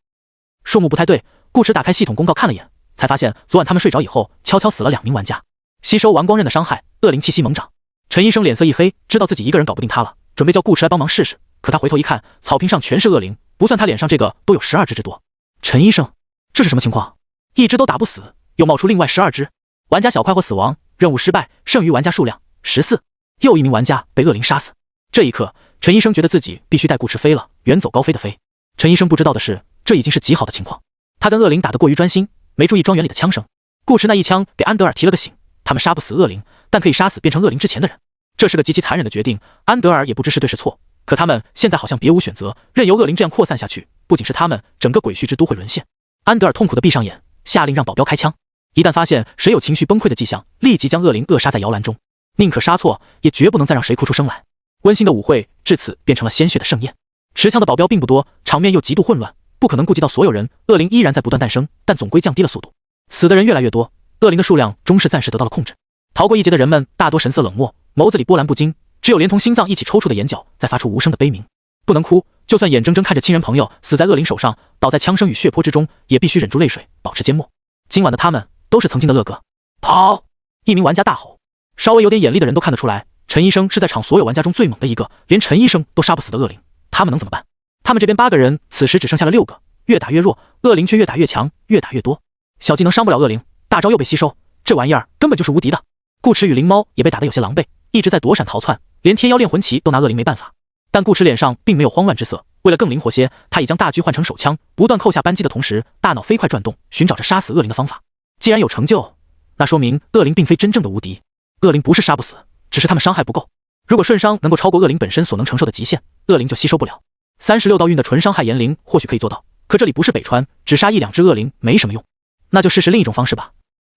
数目不太对。顾驰打开系统公告看了眼，才发现昨晚他们睡着以后，悄悄死了2名玩家。吸收完光刃的伤害，恶灵气息猛涨。陈医生脸色一黑，知道自己一个人搞不定他了，准备叫顾驰来帮忙试试。可他回头一看，草坪上全是恶灵，不算他脸上这个都有12只之多。陈医生，这是什么情况？一只都打不死，又冒出另外12只。玩家小快活死亡，任务失败，剩余玩家数量14。又一名玩家被恶灵杀死。这一刻，陈医生觉得自己必须带顾驰飞了，远走高飞的飞。陈医生不知道的是，这已经是极好的情况。他跟恶灵打得过于专心，没注意庄园里的枪声。顾驰那一枪给安德尔提了个醒，他们杀不死恶灵，但可以杀死变成恶灵之前的人。这是个极其残忍的决定，安德尔也不知是对是错。可他们现在好像别无选择，任由恶灵这样扩散下去，不仅是他们，整个鬼墟之都会沦陷。安德尔痛苦地闭上眼，下令让保镖开枪。一旦发现谁有情绪崩溃的迹象，立即将恶灵扼杀在摇篮中，宁可杀错，也绝不能再让谁哭出声来。温馨的舞会至此变成了鲜血的盛宴。持枪的保镖并不多，场面又极度混乱，不可能顾及到所有人。恶灵依然在不断诞生，但总归降低了速度。死的人越来越多，恶灵的数量终是暂时得到了控制。逃过一劫的人们大多神色冷漠，眸子里波澜不惊，只有连同心脏一起抽搐的眼角在发出无声的悲鸣。不能哭，就算眼睁睁看着亲人朋友死在恶灵手上，倒在枪声与血泊之中，也必须忍住泪水，保持缄默。今晚的他们都是曾经的乐哥。跑！一名玩家大吼。稍微有点眼力的人都看得出来，陈医生是在场所有玩家中最猛的一个，连陈医生都杀不死的恶灵，他们能怎么办？他们这边8个人此时只剩下了6个，越打越弱，恶灵却越打越强，越打越多。小技能伤不了恶灵，大招又被吸收，这玩意儿根本就是无敌的。顾驰与灵猫也被打得有些狼狈，一直在躲闪逃窜，连天妖炼魂旗都拿恶灵没办法。但顾驰脸上并没有慌乱之色，为了更灵活些，他已将大狙换成手枪，不断扣下扳机的同时，大脑飞快转动，寻找着杀死恶灵的方法。既然有成就，那说明恶灵并非真正的无敌。恶灵不是杀不死，只是他们伤害不够。如果瞬伤能够超过恶灵本身所能承受的极限，恶灵就吸收不了。36道运的纯伤害炎灵或许可以做到，可这里不是北川，只杀1、2只恶灵没什么用。那就试试另一种方式吧。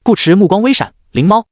顾驰目光微闪，灵猫。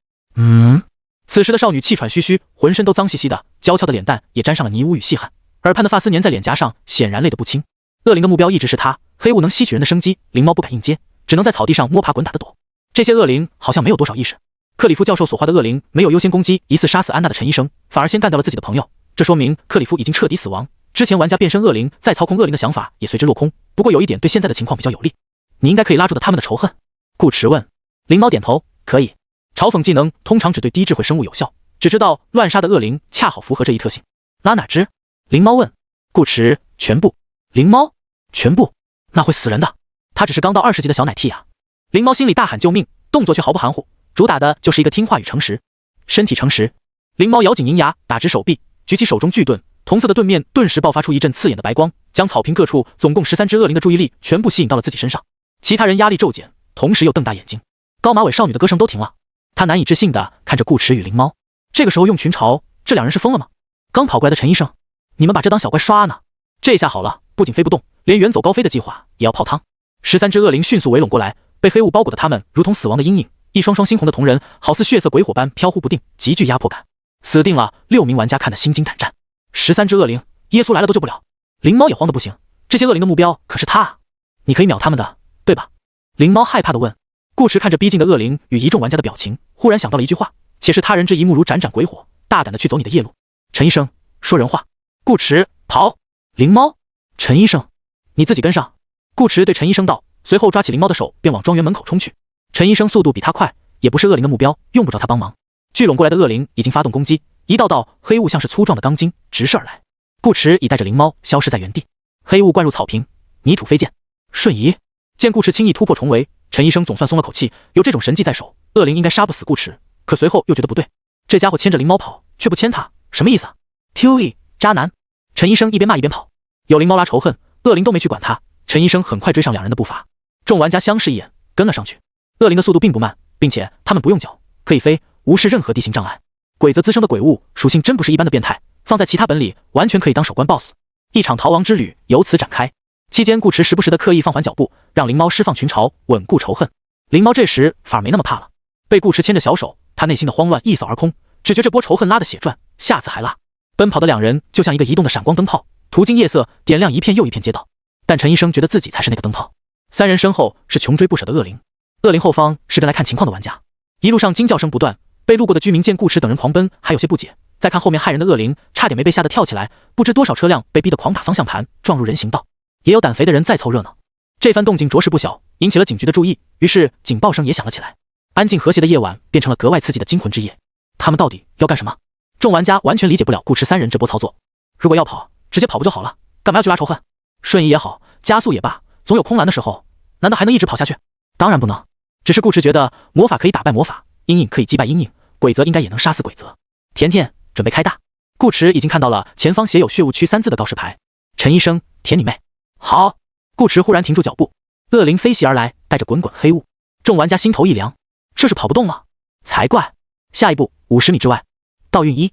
此时的少女气喘吁吁，浑身都脏兮兮的，娇俏的脸蛋也沾上了泥污与细汗，耳畔的发丝粘在脸颊上，显然累得不轻。恶灵的目标一直是她，黑雾能吸取人的生机，灵猫不敢硬接，只能在草地上摸爬滚打的躲。这些恶灵好像没有多少意识。克里夫教授所画的恶灵没有优先攻击疑似杀死安娜的陈医生，反而先干掉了自己的朋友，这说明克里夫已经彻底死亡。之前玩家变身恶灵再操控恶灵的想法也随之落空。不过有一点对现在的情况比较有利，你应该可以拉住的他们的仇恨。顾驰问。灵猫点头，可以。嘲讽技能通常只对低智慧生物有效，只知道乱杀的恶灵恰好符合这一特性。拉哪只？灵猫问。顾池，全部。灵猫，全部？那会死人的。他只是刚到20级的小奶替啊！灵猫心里大喊救命，动作却毫不含糊，主打的就是一个听话与诚实。身体诚实。灵猫咬紧银牙，打直手臂，举起手中巨盾，铜色的盾面顿时爆发出一阵刺眼的白光，将草坪各处总共13只恶灵的注意力全部吸引到了自己身上。其他人压力骤减，同时又瞪大眼睛。高马尾少女的歌声都停了，她难以置信地看着顾池与灵猫。这个时候用群嘲，这两人是疯了吗？刚跑过来的陈医生，你们把这当小怪刷呢？这下好了，不仅飞不动，连远走高飞的计划也要泡汤。13只恶灵迅速围拢过来，被黑雾包裹的他们如同死亡的阴影，一双双猩红的瞳仁好似血色鬼火般飘忽不定，极具压迫感。死定了！6名玩家看得心惊胆战。13只恶灵，耶稣来了都救不了。灵猫也慌得不行，这些恶灵的目标可是他啊！你可以秒他们的，对吧？灵猫害怕地问。顾池看着逼近的恶灵与一众玩家的表情，忽然想到了一句话：且是他人之一目如斩斩鬼火，大胆地去走你的夜路。陈医生，说人话。顾池，跑！灵猫，陈医生，你自己跟上。顾池对陈医生道，随后抓起灵猫的手便往庄园门口冲去。陈医生速度比他快，也不是恶灵的目标，用不着他帮忙。聚拢过来的恶灵已经发动攻击，一道道黑雾像是粗壮的钢筋直射而来。顾池已带着灵猫消失在原地。黑雾灌入草坪，泥土飞溅。瞬移。见顾池轻易突破重围，陈医生总算松了口气，有这种神技在手，恶灵应该杀不死顾池。可随后又觉得不对，这家伙牵着灵猫跑，却不牵他，什么意思啊 ？TUE 渣男！陈医生一边骂一边跑。有灵猫拉仇恨，恶灵都没去管他。陈医生很快追上两人的步伐，众玩家相视一眼，跟了上去。恶灵的速度并不慢，并且他们不用脚，可以飞，无视任何地形障碍。鬼则滋生的鬼物属性真不是一般的变态，放在其他本里完全可以当守关 BOSS。一场逃亡之旅由此展开。期间顾池时不时的刻意放缓脚步，让灵猫释放群嘲，稳固仇恨。灵猫这时反而没那么怕了，被顾池牵着小手，他内心的慌乱一扫而空，只觉这波仇恨拉得血赚，下次还拉。奔跑的两人就像一个移动的闪光灯泡，途经夜色，点亮一片又一片街道。但陈医生觉得自己才是那个灯泡。三人身后是穷追不舍的恶灵，恶灵后方是跟来看情况的玩家。一路上惊叫声不断，被路过的居民见顾池等人狂奔，还有些不解。再看后面害人的恶灵，差点没被吓得跳起来，不知多少车辆被逼得狂打方向盘，撞入人行道。也有胆肥的人在凑热闹。这番动静着实不小，引起了警局的注意，于是警报声也响了起来。安静和谐的夜晚变成了格外刺激的惊魂之夜。他们到底要干什么？众玩家完全理解不了顾池三人这波操作。如果要跑，直接跑不就好了？干嘛要去拉仇恨？瞬移也好，加速也罢，总有空栏的时候，难道还能一直跑下去？当然不能。只是顾池觉得魔法可以打败魔法，阴影可以击败阴影，鬼则应该也能杀死鬼则。甜甜，准备开大。顾池已经看到了前方写有血雾区3字的告示牌。陈医生，舔你妹！好！顾池忽然停住脚步，恶灵飞袭而来，带着滚滚黑雾。众玩家心头一凉，这是跑不动了？才怪！下一步50米之外，倒运1，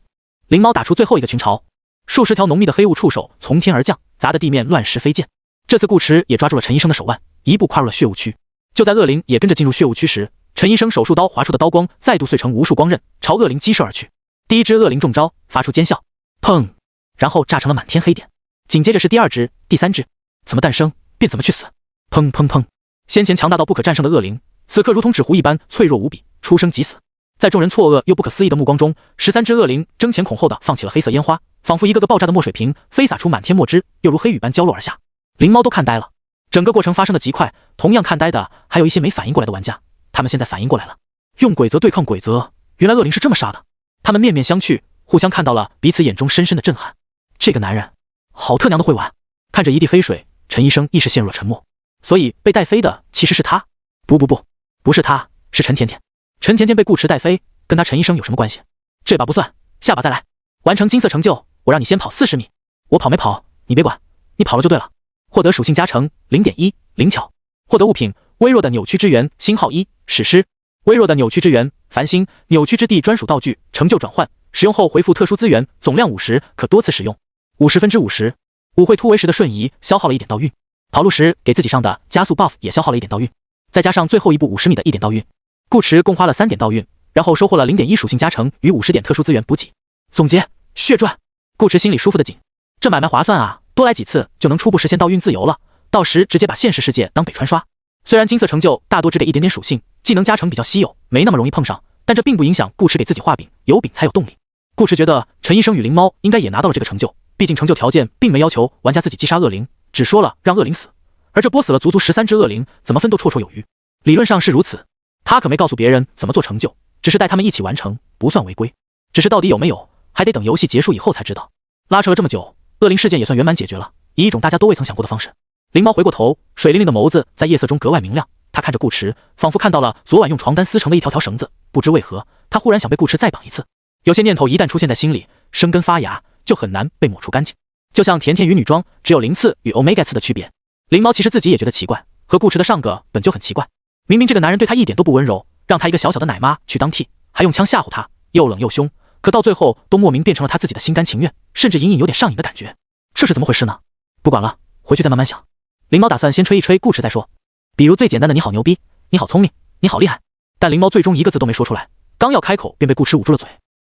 灵猫打出最后一个群嘲，数十条浓密的黑雾触手从天而降，砸得地面乱石飞溅。这次顾池也抓住了陈医生的手腕，一步跨入了血雾区。就在恶灵也跟着进入血雾区时，陈医生手术刀划出的刀光再度碎成无数光刃，朝恶灵击射而去。第一只恶灵中招，发出尖啸，砰，然后炸成了满天黑点。紧接着是第二只、第三只，怎么诞生便怎么去死。砰砰砰！先前强大到不可战胜的恶灵，此刻如同纸糊一般脆弱无比，出生即死。在众人错愕又不可思议的目光中，13只恶灵争前恐后的放起了黑色烟花，仿佛一个个爆炸的墨水瓶，飞洒出满天墨汁，又如黑雨般浇落而下。灵猫都看呆了，整个过程发生的极快，同样看呆的还有一些没反应过来的玩家。他们现在反应过来了，用鬼则对抗鬼则，原来恶灵是这么杀的。他们面面相觑，互相看到了彼此眼中深深的震撼。这个男人好特娘的会玩。看着一地黑水，陈医生一时陷入了沉默。所以被带飞的其实是他？不是他，是陈甜甜。陈甜甜被顾池带飞，跟他陈医生有什么关系？这把不算，下把再来。完成金色成就，我让你先跑40米。我跑没跑你别管，你跑了就对了。获得属性加成 0.1 灵巧。获得物品微弱的扭曲之源星号1史诗。微弱的扭曲之源繁星扭曲之地专属道具成就转换，使用后回复特殊资源，总量50，可多次使用。50%。舞会突围时的瞬移消耗了1点道运，跑路时给自己上的加速 buff 也消耗了1点道运，再加上最后一步50米的1点道运，顾池共花了3点道运，然后收获了 0.1 属性加成与50点特殊资源补给。总结血赚，顾池心里舒服的紧，这买卖划算啊，多来几次就能初步实现道运自由了，到时直接把现实世界当北川刷。虽然金色成就大多只给一点点属性，技能加成比较稀有，没那么容易碰上，但这并不影响顾池给自己画饼，有饼才有动力。顾池觉得陈医生与灵猫应该也拿到了这个成就，毕竟成就条件并没要求玩家自己击杀恶灵，只说了让恶灵死，而这波死了足足13只恶灵，怎么分都绰绰有余。理论上是如此，他可没告诉别人怎么做成就，只是带他们一起完成，不算违规。只是到底有没有，还得等游戏结束以后才知道。拉扯了这么久，恶灵事件也算圆满解决了，以一种大家都未曾想过的方式。灵猫回过头，水灵灵的眸子在夜色中格外明亮。他看着顾池，仿佛看到了昨晚用床单撕成的一条条绳子。不知为何，他忽然想被顾池再绑一次。有些念头一旦出现在心里，生根发芽，就很难被抹除干净。就像甜甜与女装只有0次与 Omega 次的区别。灵猫其实自己也觉得奇怪，和顾池的上个本就很奇怪。明明这个男人对他一点都不温柔，让他一个小小的奶妈去当替，还用枪吓唬他，又冷又凶，可到最后都莫名变成了他自己的心甘情愿，甚至隐隐有点上瘾的感觉。这是怎么回事呢？不管了，回去再慢慢想。灵猫打算先吹一吹顾池再说，比如最简单的你好牛逼，你好聪明，你好厉害。但灵猫最终一个字都没说出来，刚要开口便被顾池捂住了嘴。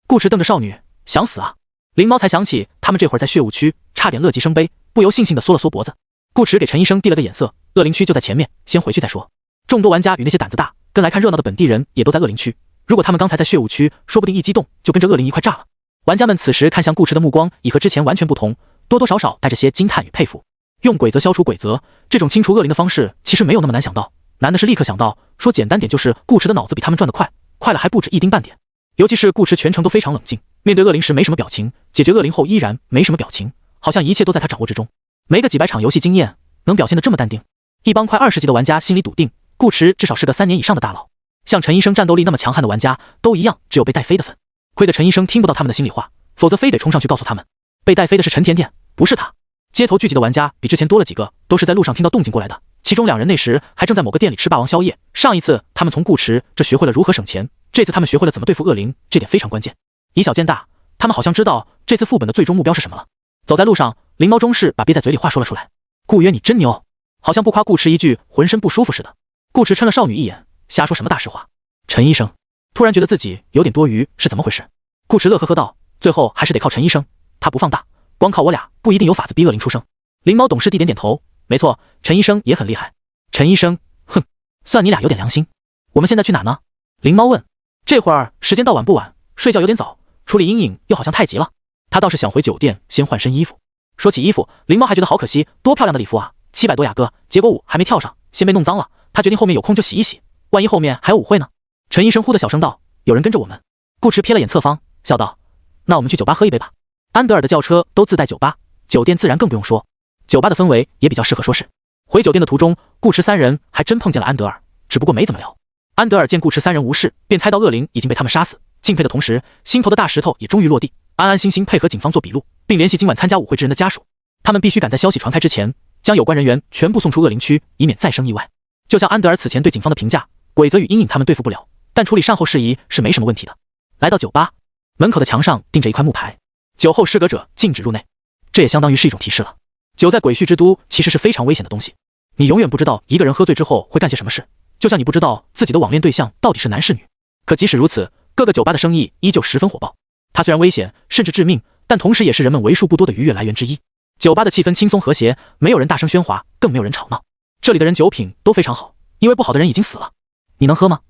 顾池瞪着少女，想死啊！灵猫才想起他们这会儿在血雾区，差点乐极生悲，不由悻悻地缩了缩脖子。顾池给陈医生递了个眼色，恶灵区就在前面，先回去再说。众多玩家与那些胆子大跟来看热闹的本地人也都在恶灵区，如果他们刚才在血雾区，说不定一激动就跟着恶灵一块炸了。玩家们此时看向顾池的目光已和之前完全不同，多多少少带着些惊叹与佩服。用规则消除规则，这种清除恶灵的方式其实没有那么难想到，难的是立刻想到。说简单点就是顾池的脑子比他们转得快，快了还不止一丁半点。尤其是顾池全程都非常冷静，面对恶灵时没什么表情，解决恶灵后依然没什么表情，好像一切都在他掌握之中。没个几百场游戏经验，能表现得这么淡定。一帮快20级的玩家心里笃定，顾池至少是个3年以上的大佬。像陈医生战斗力那么强悍的玩家都一样，只有被带飞的份。亏得陈医生听不到他们的心里话，否则非得冲上去告诉他们，被带飞的是陈甜甜，不是他。街头聚集的玩家比之前多了几个，都是在路上听到动静过来的。其中2人那时还正在某个店里吃霸王宵夜。上一次他们从顾池这学会了如何省钱，这次他们学会了怎么对付恶灵，这点非常关键。以小见大，他们好像知道这次副本的最终目标是什么了。走在路上，灵猫中士把憋在嘴里话说了出来：“顾渊，你真牛！”好像不夸顾池一句，浑身不舒服似的。顾池嗔了少女一眼，瞎说什么大实话？陈医生突然觉得自己有点多余，是怎么回事？顾池乐呵呵道：“最后还是得靠陈医生，他不放大，光靠我俩不一定有法子逼恶灵出生。”灵猫懂事地点点头，没错，陈医生也很厉害。陈医生，哼，算你俩有点良心。我们现在去哪呢？灵猫问。这会儿时间到晚不晚，睡觉有点早，处理阴影又好像太急了。他倒是想回酒店先换身衣服。说起衣服，灵猫还觉得好可惜，多漂亮的礼服啊，700多雅各，结果舞还没跳上，先被弄脏了。他决定后面有空就洗一洗，万一后面还有舞会呢。陈医生忽的小声道：“有人跟着我们。”顾池瞥了眼侧方，笑道：“那我们去酒吧喝一杯吧。”安德尔的轿车都自带酒吧，酒店自然更不用说。酒吧的氛围也比较适合说事。回酒店的途中，顾池3人还真碰见了安德尔，只不过没怎么聊。安德尔见顾池3人无事，便猜到恶灵已经被他们杀死，敬佩的同时，心头的大石头也终于落地，安安心心配合警方做笔录，并联系今晚参加舞会之人的家属。他们必须赶在消息传开之前，将有关人员全部送出恶灵区，以免再生意外。就像安德尔此前对警方的评价，鬼则与阴影他们对付不了，但处理善后事宜是没什么问题的。来到酒吧，门口的墙上钉着一块木牌，酒后失格者禁止入内，这也相当于是一种提示了。酒在鬼畜之都其实是非常危险的东西，你永远不知道一个人喝醉之后会干些什么事，就像你不知道自己的网恋对象到底是男是女。可即使如此，各个酒吧的生意依旧十分火爆。它虽然危险甚至致命，但同时也是人们为数不多的愉悦来源之一。酒吧的气氛轻松和谐，没有人大声喧哗，更没有人吵闹。这里的人酒品都非常好，因为不好的人已经死了。你能喝吗？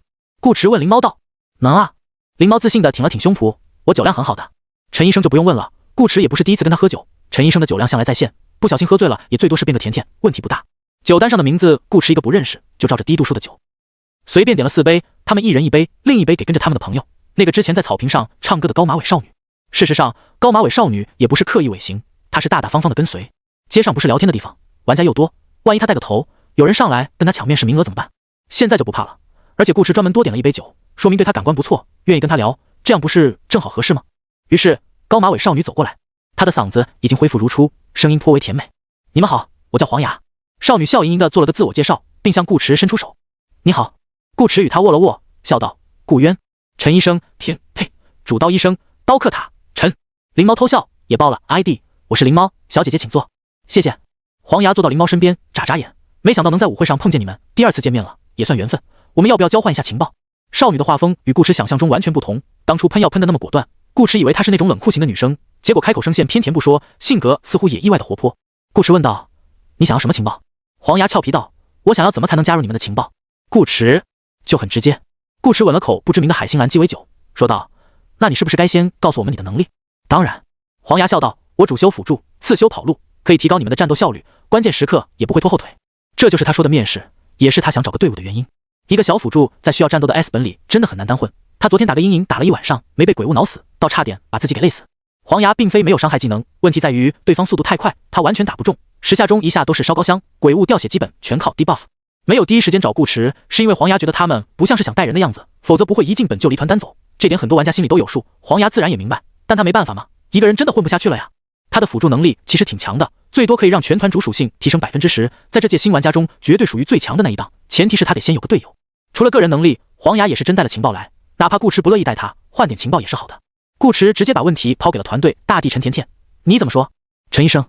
顾池问灵猫道。能啊。灵猫自信地挺了挺胸脯，我酒量很好的。陈医生就不用问了，顾池也不是第一次跟他喝酒，陈医生的酒量向来在线，不小心喝醉了也最多是变个甜甜，问题不大。酒单上的名字顾池一个不认识，就照着低度数的酒随便点了4杯，他们一人一杯，另一杯给跟着他们的朋友，那个之前在草坪上唱歌的高马尾少女。事实上，高马尾少女也不是刻意尾行，她是大大方方的跟随。街上不是聊天的地方，玩家又多，万一她带个头，有人上来跟她抢面试名额怎么办？现在就不怕了，而且顾池专门多点了一杯酒，说明对她感官不错，愿意跟她聊，这样不是正好合适吗？于是高马尾少女走过来，她的嗓子已经恢复如初，声音颇为甜美。你们好，我叫黄雅。少女笑盈盈地做了个自我介绍，并向顾池伸出手。你好。顾池与她握了握，笑道：顾渊。陈医生，主刀医生，刀客塔，陈。灵猫偷笑，也报了 ID， 我是灵猫，小姐姐请坐。谢谢。黄牙坐到灵猫身边，眨眨眼，没想到能在舞会上碰见你们，第2次见面了，也算缘分。我们要不要交换一下情报？少女的画风与顾池想象中完全不同，当初喷药喷得那么果断，顾池以为她是那种冷酷型的女生，结果开口声线偏甜不说，性格似乎也意外的活泼。顾池问道：你想要什么情报？黄牙俏皮道：我想要怎么才能加入你们的情报？顾池就很直接。顾池吻了口不知名的海星蓝鸡尾酒，说道：那你是不是该先告诉我们你的能力？当然。黄牙笑道：我主修辅助，次修跑路，可以提高你们的战斗效率，关键时刻也不会拖后腿。这就是他说的面试，也是他想找个队伍的原因。一个小辅助在需要战斗的 S 本里真的很难单混，他昨天打个阴影打了一晚上，没被鬼物挠死，倒差点把自己给累死。黄牙并非没有伤害技能，问题在于对方速度太快，他完全打不中，10下中1下都是烧高香，鬼物掉血基本全靠 debuff。没有第一时间找顾池，是因为黄牙觉得他们不像是想带人的样子，否则不会一进本就离团单走。这点很多玩家心里都有数，黄牙自然也明白，但他没办法嘛，一个人真的混不下去了呀。他的辅助能力其实挺强的，最多可以让全团主属性提升10%，在这届新玩家中绝对属于最强的那一档，前提是他得先有个队友。除了个人能力，黄牙也是真带了情报来，哪怕顾池不乐意带他，换点情报也是好的。顾池直接把问题抛给了团队大帝陈甜甜，你怎么说？陈医生，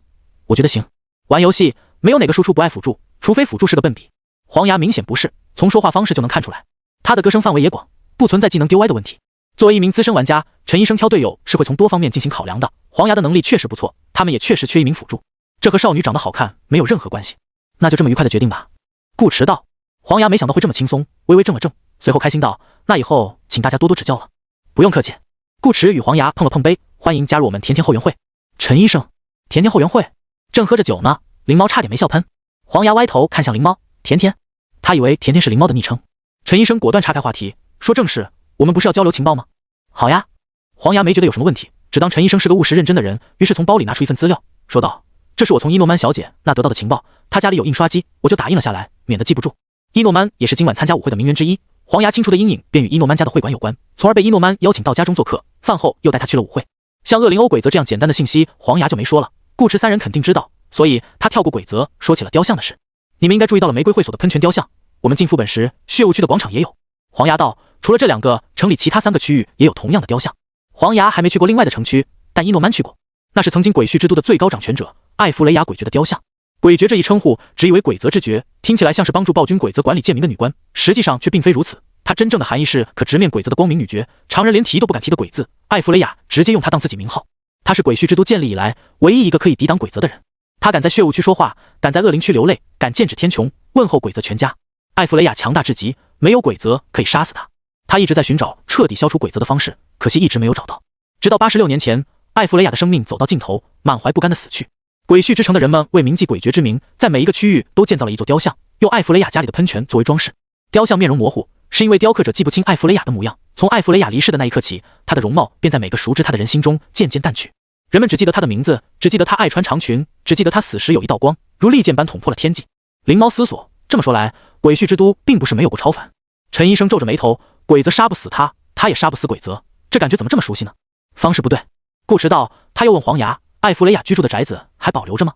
我觉得行。玩游戏没有哪个输出不爱辅助，除非辅助是个笨笔。黄牙明显不是，从说话方式就能看出来，他的歌声范围也广，不存在技能丢歪的问题。作为一名资深玩家，陈医生挑队友是会从多方面进行考量的。黄牙的能力确实不错，他们也确实缺一名辅助，这和少女长得好看没有任何关系。那就这么愉快的决定吧。顾池道。黄牙没想到会这么轻松，微微怔了怔，随后开心道：那以后请大家多多指教了。不用客气。顾池与黄牙碰了碰杯，欢迎加入我们甜甜后援会。陈医生，甜甜后援会？正喝着酒呢，灵猫差点没笑喷。黄牙歪头看向灵猫，甜甜，他以为甜甜是灵猫的昵称。陈医生果断岔开话题，说正事，我们不是要交流情报吗？好呀。黄牙没觉得有什么问题，只当陈医生是个务实认真的人，于是从包里拿出一份资料，说道：这是我从伊诺曼小姐那得到的情报，她家里有印刷机，我就打印了下来，免得记不住。伊诺曼也是今晚参加舞会的名媛之一，黄牙清除的阴影便与伊诺曼家的会馆有关，从而被伊诺曼邀请到家中做客，饭后又带他去了舞会。像恶灵欧鬼则这样简单的信息，黄牙就没说了，顾池三人肯定知道，所以他跳过鬼则，说起了雕像的事。你们应该注意到了玫瑰会所的喷泉雕像，我们进副本时血雾区的广场也有。黄牙道，除了这2个，城里其他3个区域也有同样的雕像。黄牙还没去过另外的城区，但伊诺曼去过，那是曾经鬼域之都的最高掌权者艾弗雷亚鬼爵的雕像。鬼爵这一称呼只以为鬼则之爵，听起来像是帮助暴君鬼则管理贱民的女官，实际上却并非如此。它真正的含义是可直面鬼则的光明女爵，常人连提都不敢提的鬼字。艾弗雷亚直接用它当自己名号。他是鬼域之都建立以来唯一一个可以抵挡鬼则的人。他敢在血雾区说话，敢在恶灵区流泪，敢剑指天穹，问候鬼则全家。艾弗雷亚强大至极，没有鬼则可以杀死他。他一直在寻找彻底消除鬼则的方式，可惜一直没有找到。直到86年前，艾弗雷亚的生命走到尽头，满怀不甘的死去。鬼域之城的人们为铭记鬼爵之名，在每一个区域都建造了一座雕像，用艾弗雷亚家里的喷泉作为装饰。雕像面容模糊，是因为雕刻者记不清艾弗雷亚的模样。从艾弗雷亚离世的那一刻起，他的容貌便在每个熟知他的人心中渐渐淡去。人们只记得他的名字，只记得他爱穿长裙，只记得他死时有一道光如利剑般捅破了天际。灵猫思索，这么说来，鬼域之都并不是没有过超凡。陈医生皱着眉头，鬼则杀不死他，他也杀不死鬼则，这感觉怎么这么熟悉呢？方式不对。顾池道，他又问黄牙，艾弗雷亚居住的宅子还保留着吗？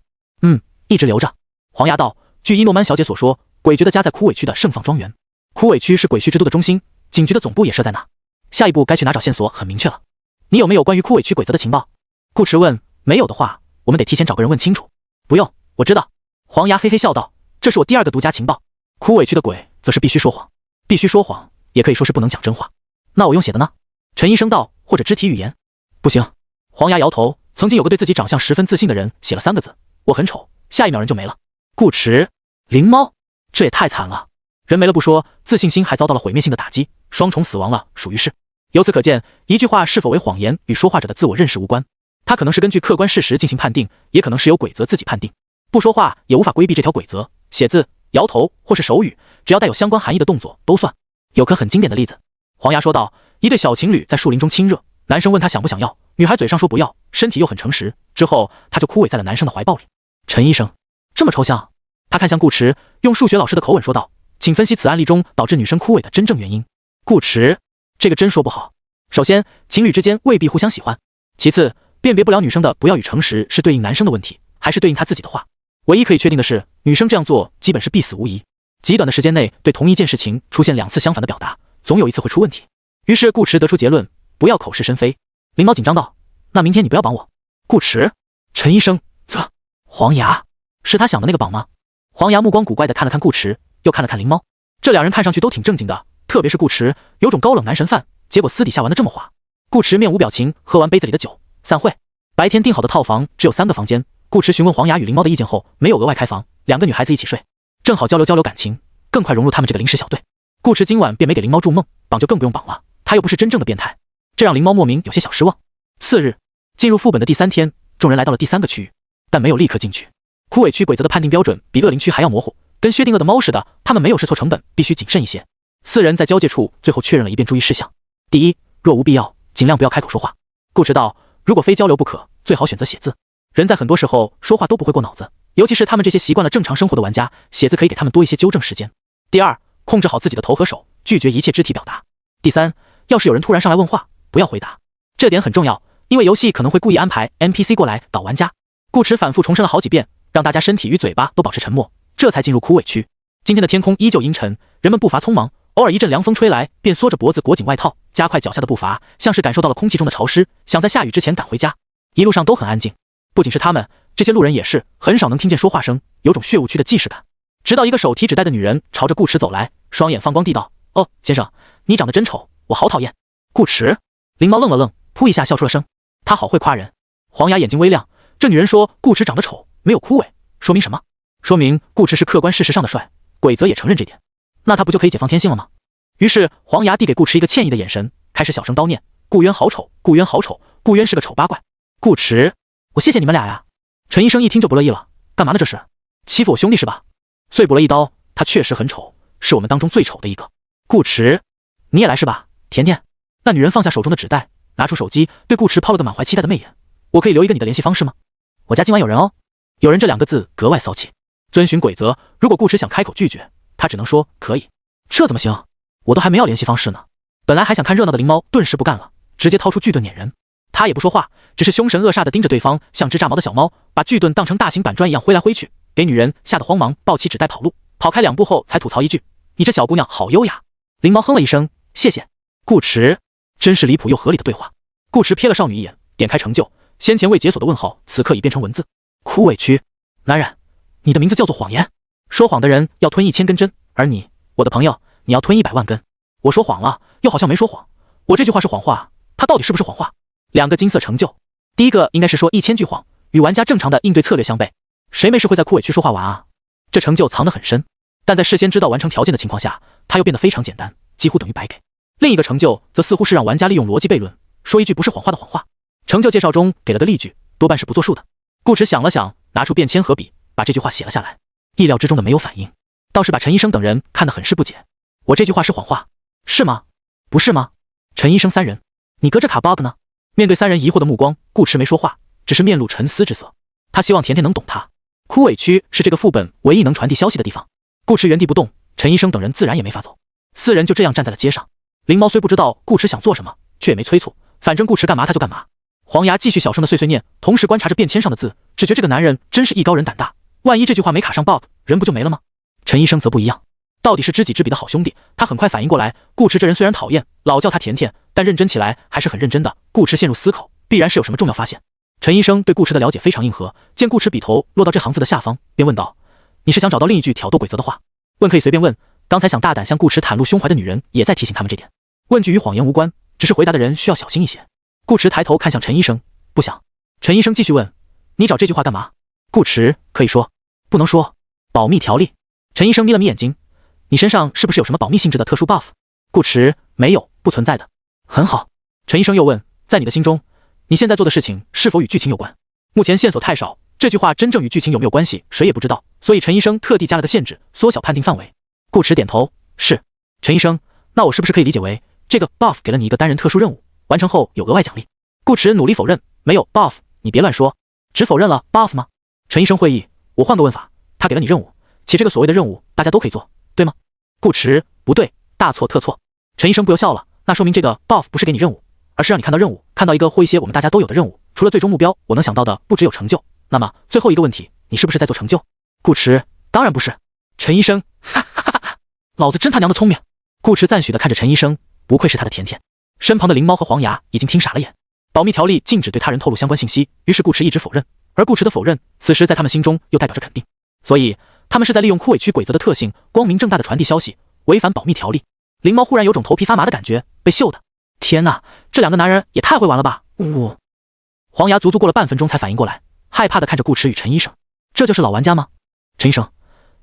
一直留着。黄牙道，据伊诺曼小姐所说，鬼爵的家在枯尾区的盛放庄园。枯尾区是鬼域之都的中心，警局的总部也设在那。下一步该去哪找线索很明确了。你有没有关于枯尾区鬼则的情报？顾池问。没有的话，我们得提前找个人问清楚。不用，我知道。黄牙嘿嘿笑道，这是我第2个独家情报。枯尾区的鬼则是必须说谎，必须说谎，也可以说是不能讲真话。那我用写的呢？陈医生道，或者肢体语言。不行。黄牙摇头，曾经有个对自己长相十分自信的人写了3个字，我很丑，下一秒人就没了。顾池，灵猫，这也太惨了。人没了不说，自信心还遭到了毁灭性的打击，双重死亡了，属于是。由此可见，一句话是否为谎言与说话者的自我认识无关，它可能是根据客观事实进行判定，也可能是由鬼则自己判定。不说话也无法规避这条鬼则，写字、摇头或是手语，只要带有相关含义的动作都算。有个很经典的例子，黄牙说道，一对小情侣在树林中亲热，男生问他想不想要，女孩嘴上说不要，身体又很诚实，之后他就枯萎在了男生的怀抱里。陈医生，这么抽象？他看向顾池，用数学老师的口吻说道，请分析此案例中导致女生枯萎的真正原因。顾池，这个真说不好。首先，情侣之间未必互相喜欢。其次，辨别不了女生的不要与诚实是对应男生的问题，还是对应他自己的话。唯一可以确定的是，女生这样做基本是必死无疑。极短的时间内对同一件事情出现2次相反的表达，总有一次会出问题。于是顾池得出结论，不要口是生非。灵猫紧张道，那明天你不要绑我。顾池，陈医生，黄牙，是他想的那个绑吗？黄牙目光古怪地看了看顾池，又看了看灵猫，这2人看上去都挺正经的，特别是顾池，有种高冷男神范，结果私底下玩得这么滑。顾池面无表情，喝完杯子里的酒，散会。白天订好的套房只有3个房间，顾池询问黄牙与灵猫的意见后，没有额外开房，2个女孩子一起睡，正好交流交流感情，更快融入他们这个临时小队。顾池今晚便没给灵猫筑梦，绑就更不用绑了，他又不是真正的变态，这让灵猫莫名有些小失望。次日，进入副本的第3天，众人来到了第3个区域，但没有立刻进去。枯尾区鬼则的判定标准比恶灵区还要模糊，跟薛定谔的猫似的，他们没有试错成本，必须谨慎一些。4人在交界处最后确认了一遍注意事项。第一，若无必要，尽量不要开口说话。顾迟道，如果非交流不可，最好选择写字。人在很多时候说话都不会过脑子，尤其是他们这些习惯了正常生活的玩家，写字可以给他们多一些纠正时间。第二，控制好自己的头和手，拒绝一切肢体表达。第三，要是有人突然上来问话，不要回答，这点很重要，因为游戏可能会故意安排 NPC 过来导玩家。顾迟反复重申了好几遍，让大家身体与嘴巴都保持沉默，这才进入枯萎区。今天的天空依旧阴沉，人们步伐匆忙，偶尔一阵凉风吹来，便缩着脖子裹紧外套，加快脚下的步伐，像是感受到了空气中的潮湿，想在下雨之前赶回家。一路上都很安静，不仅是他们，这些路人也是，很少能听见说话声，有种血雾区的既视感。直到一个手提纸袋的女人朝着顾迟走来，双眼放光地道：“哦，先生，你长得真丑，我好讨厌。”顾迟，灵猫愣了愣，噗一下笑出了声。他好会夸人。黄牙眼睛微亮，这女人说顾迟长得丑，没有枯萎，说明什么？说明顾迟是客观事实上的帅，鬼则也承认这点。那他不就可以解放天性了吗？于是黄牙递给顾迟一个歉意的眼神，开始小声叨念：“顾渊好丑，顾渊好丑，顾渊是个丑八怪。”顾迟，我谢谢你们俩呀。陈医生一听就不乐意了，干嘛呢这是？欺负我兄弟是吧？碎补了一刀，他确实很丑，是我们当中最丑的一个。顾迟，你也来是吧？甜甜。那女人放下手中的纸袋，拿出手机，对顾迟抛了个满怀期待的媚眼。我可以留一个你的联系方式吗？我家今晚有人哦。有人这两个字格外骚气。遵循规则，如果顾迟想开口拒绝，他只能说可以。这怎么行？我都还没要联系方式呢。本来还想看热闹的灵猫顿时不干了，直接掏出巨盾撵人。他也不说话，只是凶神恶煞地盯着对方，像只炸毛的小猫，把巨盾当成大型板砖一样挥来挥去，给女人吓得慌忙抱起纸袋跑路，跑开2步后才吐槽一句：“你这小姑娘好优雅。”灵猫哼了一声，谢谢。顾迟，真是离谱又合理的对话。顾迟瞥了少女一眼，点开成就，先前未解锁的问号此刻已变成文字。枯萎区，男人，你的名字叫做谎言。说谎的人要吞1000根针，而你，我的朋友，你要吞100万根。我说谎了，又好像没说谎。我这句话是谎话，它到底是不是谎话？2个金色成就，第一个应该是说1000句谎，与玩家正常的应对策略相悖。谁没事会在枯萎区说话玩啊？这成就藏得很深，但在事先知道完成条件的情况下，它又变得非常简单，几乎等于白给。另一个成就则似乎是让玩家利用逻辑悖论，说一句不是谎话的谎话。成就介绍中给了个例句，多半是不作数的。顾迟想了想，拿出便签和笔，把这句话写了下来。意料之中的没有反应，倒是把陈医生等人看得很是不解。我这句话是谎话，是吗？不是吗？陈医生3人，你隔着卡 bug 呢？面对3人疑惑的目光，顾迟没说话，只是面露沉思之色。他希望甜甜能懂他。枯萎区是这个副本唯一能传递消息的地方。顾迟原地不动，陈医生等人自然也没法走。4人就这样站在了街上。灵猫虽不知道顾迟想做什么，却也没催促，反正顾迟干嘛他就干嘛。黄牙继续小声的碎碎念，同时观察着便签上的字，只觉这个男人真是艺高人胆大。万一这句话没卡上 bug， 人不就没了吗？陈医生则不一样，到底是知己知彼的好兄弟。他很快反应过来，顾迟这人虽然讨厌，老叫他甜甜，但认真起来还是很认真的。顾迟陷入思考，必然是有什么重要发现。陈医生对顾迟的了解非常硬核，见顾迟笔头落到这行字的下方，便问道：“你是想找到另一句挑逗规则的话？问可以随便问。”刚才想大胆向顾迟袒露胸怀的女人也在提醒他们这点。问句与谎言无关，只是回答的人需要小心一些。顾迟抬头看向陈医生，不想。陈医生继续问：“你找这句话干嘛？”顾迟可以说，不能说，保密条例。陈医生眯了眯眼睛，你身上是不是有什么保密性质的特殊 buff？ 顾迟没有，不存在的。很好。陈医生又问，在你的心中，你现在做的事情是否与剧情有关？目前线索太少，这句话真正与剧情有没有关系，谁也不知道，所以陈医生特地加了个限制，缩小判定范围。顾迟点头，是。陈医生，那我是不是可以理解为，这个 buff 给了你一个单人特殊任务，完成后有额外奖励？顾迟努力否认，没有 buff， 你别乱说，只否认了 buff 吗？陈医生会意，我换个问法，他给了你任务，且这个所谓的任务大家都可以做，对吗？顾迟，不对，大错特错。陈医生不由笑了，那说明这个 buff 不是给你任务，而是让你看到任务，看到一个或一些我们大家都有的任务。除了最终目标，我能想到的不只有成就。那么最后一个问题，你是不是在做成就？顾迟，当然不是。陈医生，哈哈哈哈，老子真他娘的聪明。顾迟赞许地看着陈医生，不愧是他的甜甜。身旁的灵猫和黄牙已经听傻了眼。保密条例禁止对他人透露相关信息，于是顾迟一直否认，而顾迟的否认，此时在他们心中又代表着肯定，所以他们是在利用枯萎区规则的特性，光明正大的传递消息，违反保密条例。灵猫忽然有种头皮发麻的感觉，被秀的。天哪，这2个男人也太会玩了吧！黄牙足足过了半分钟才反应过来，害怕地看着顾迟与陈医生，这就是老玩家吗？陈医生，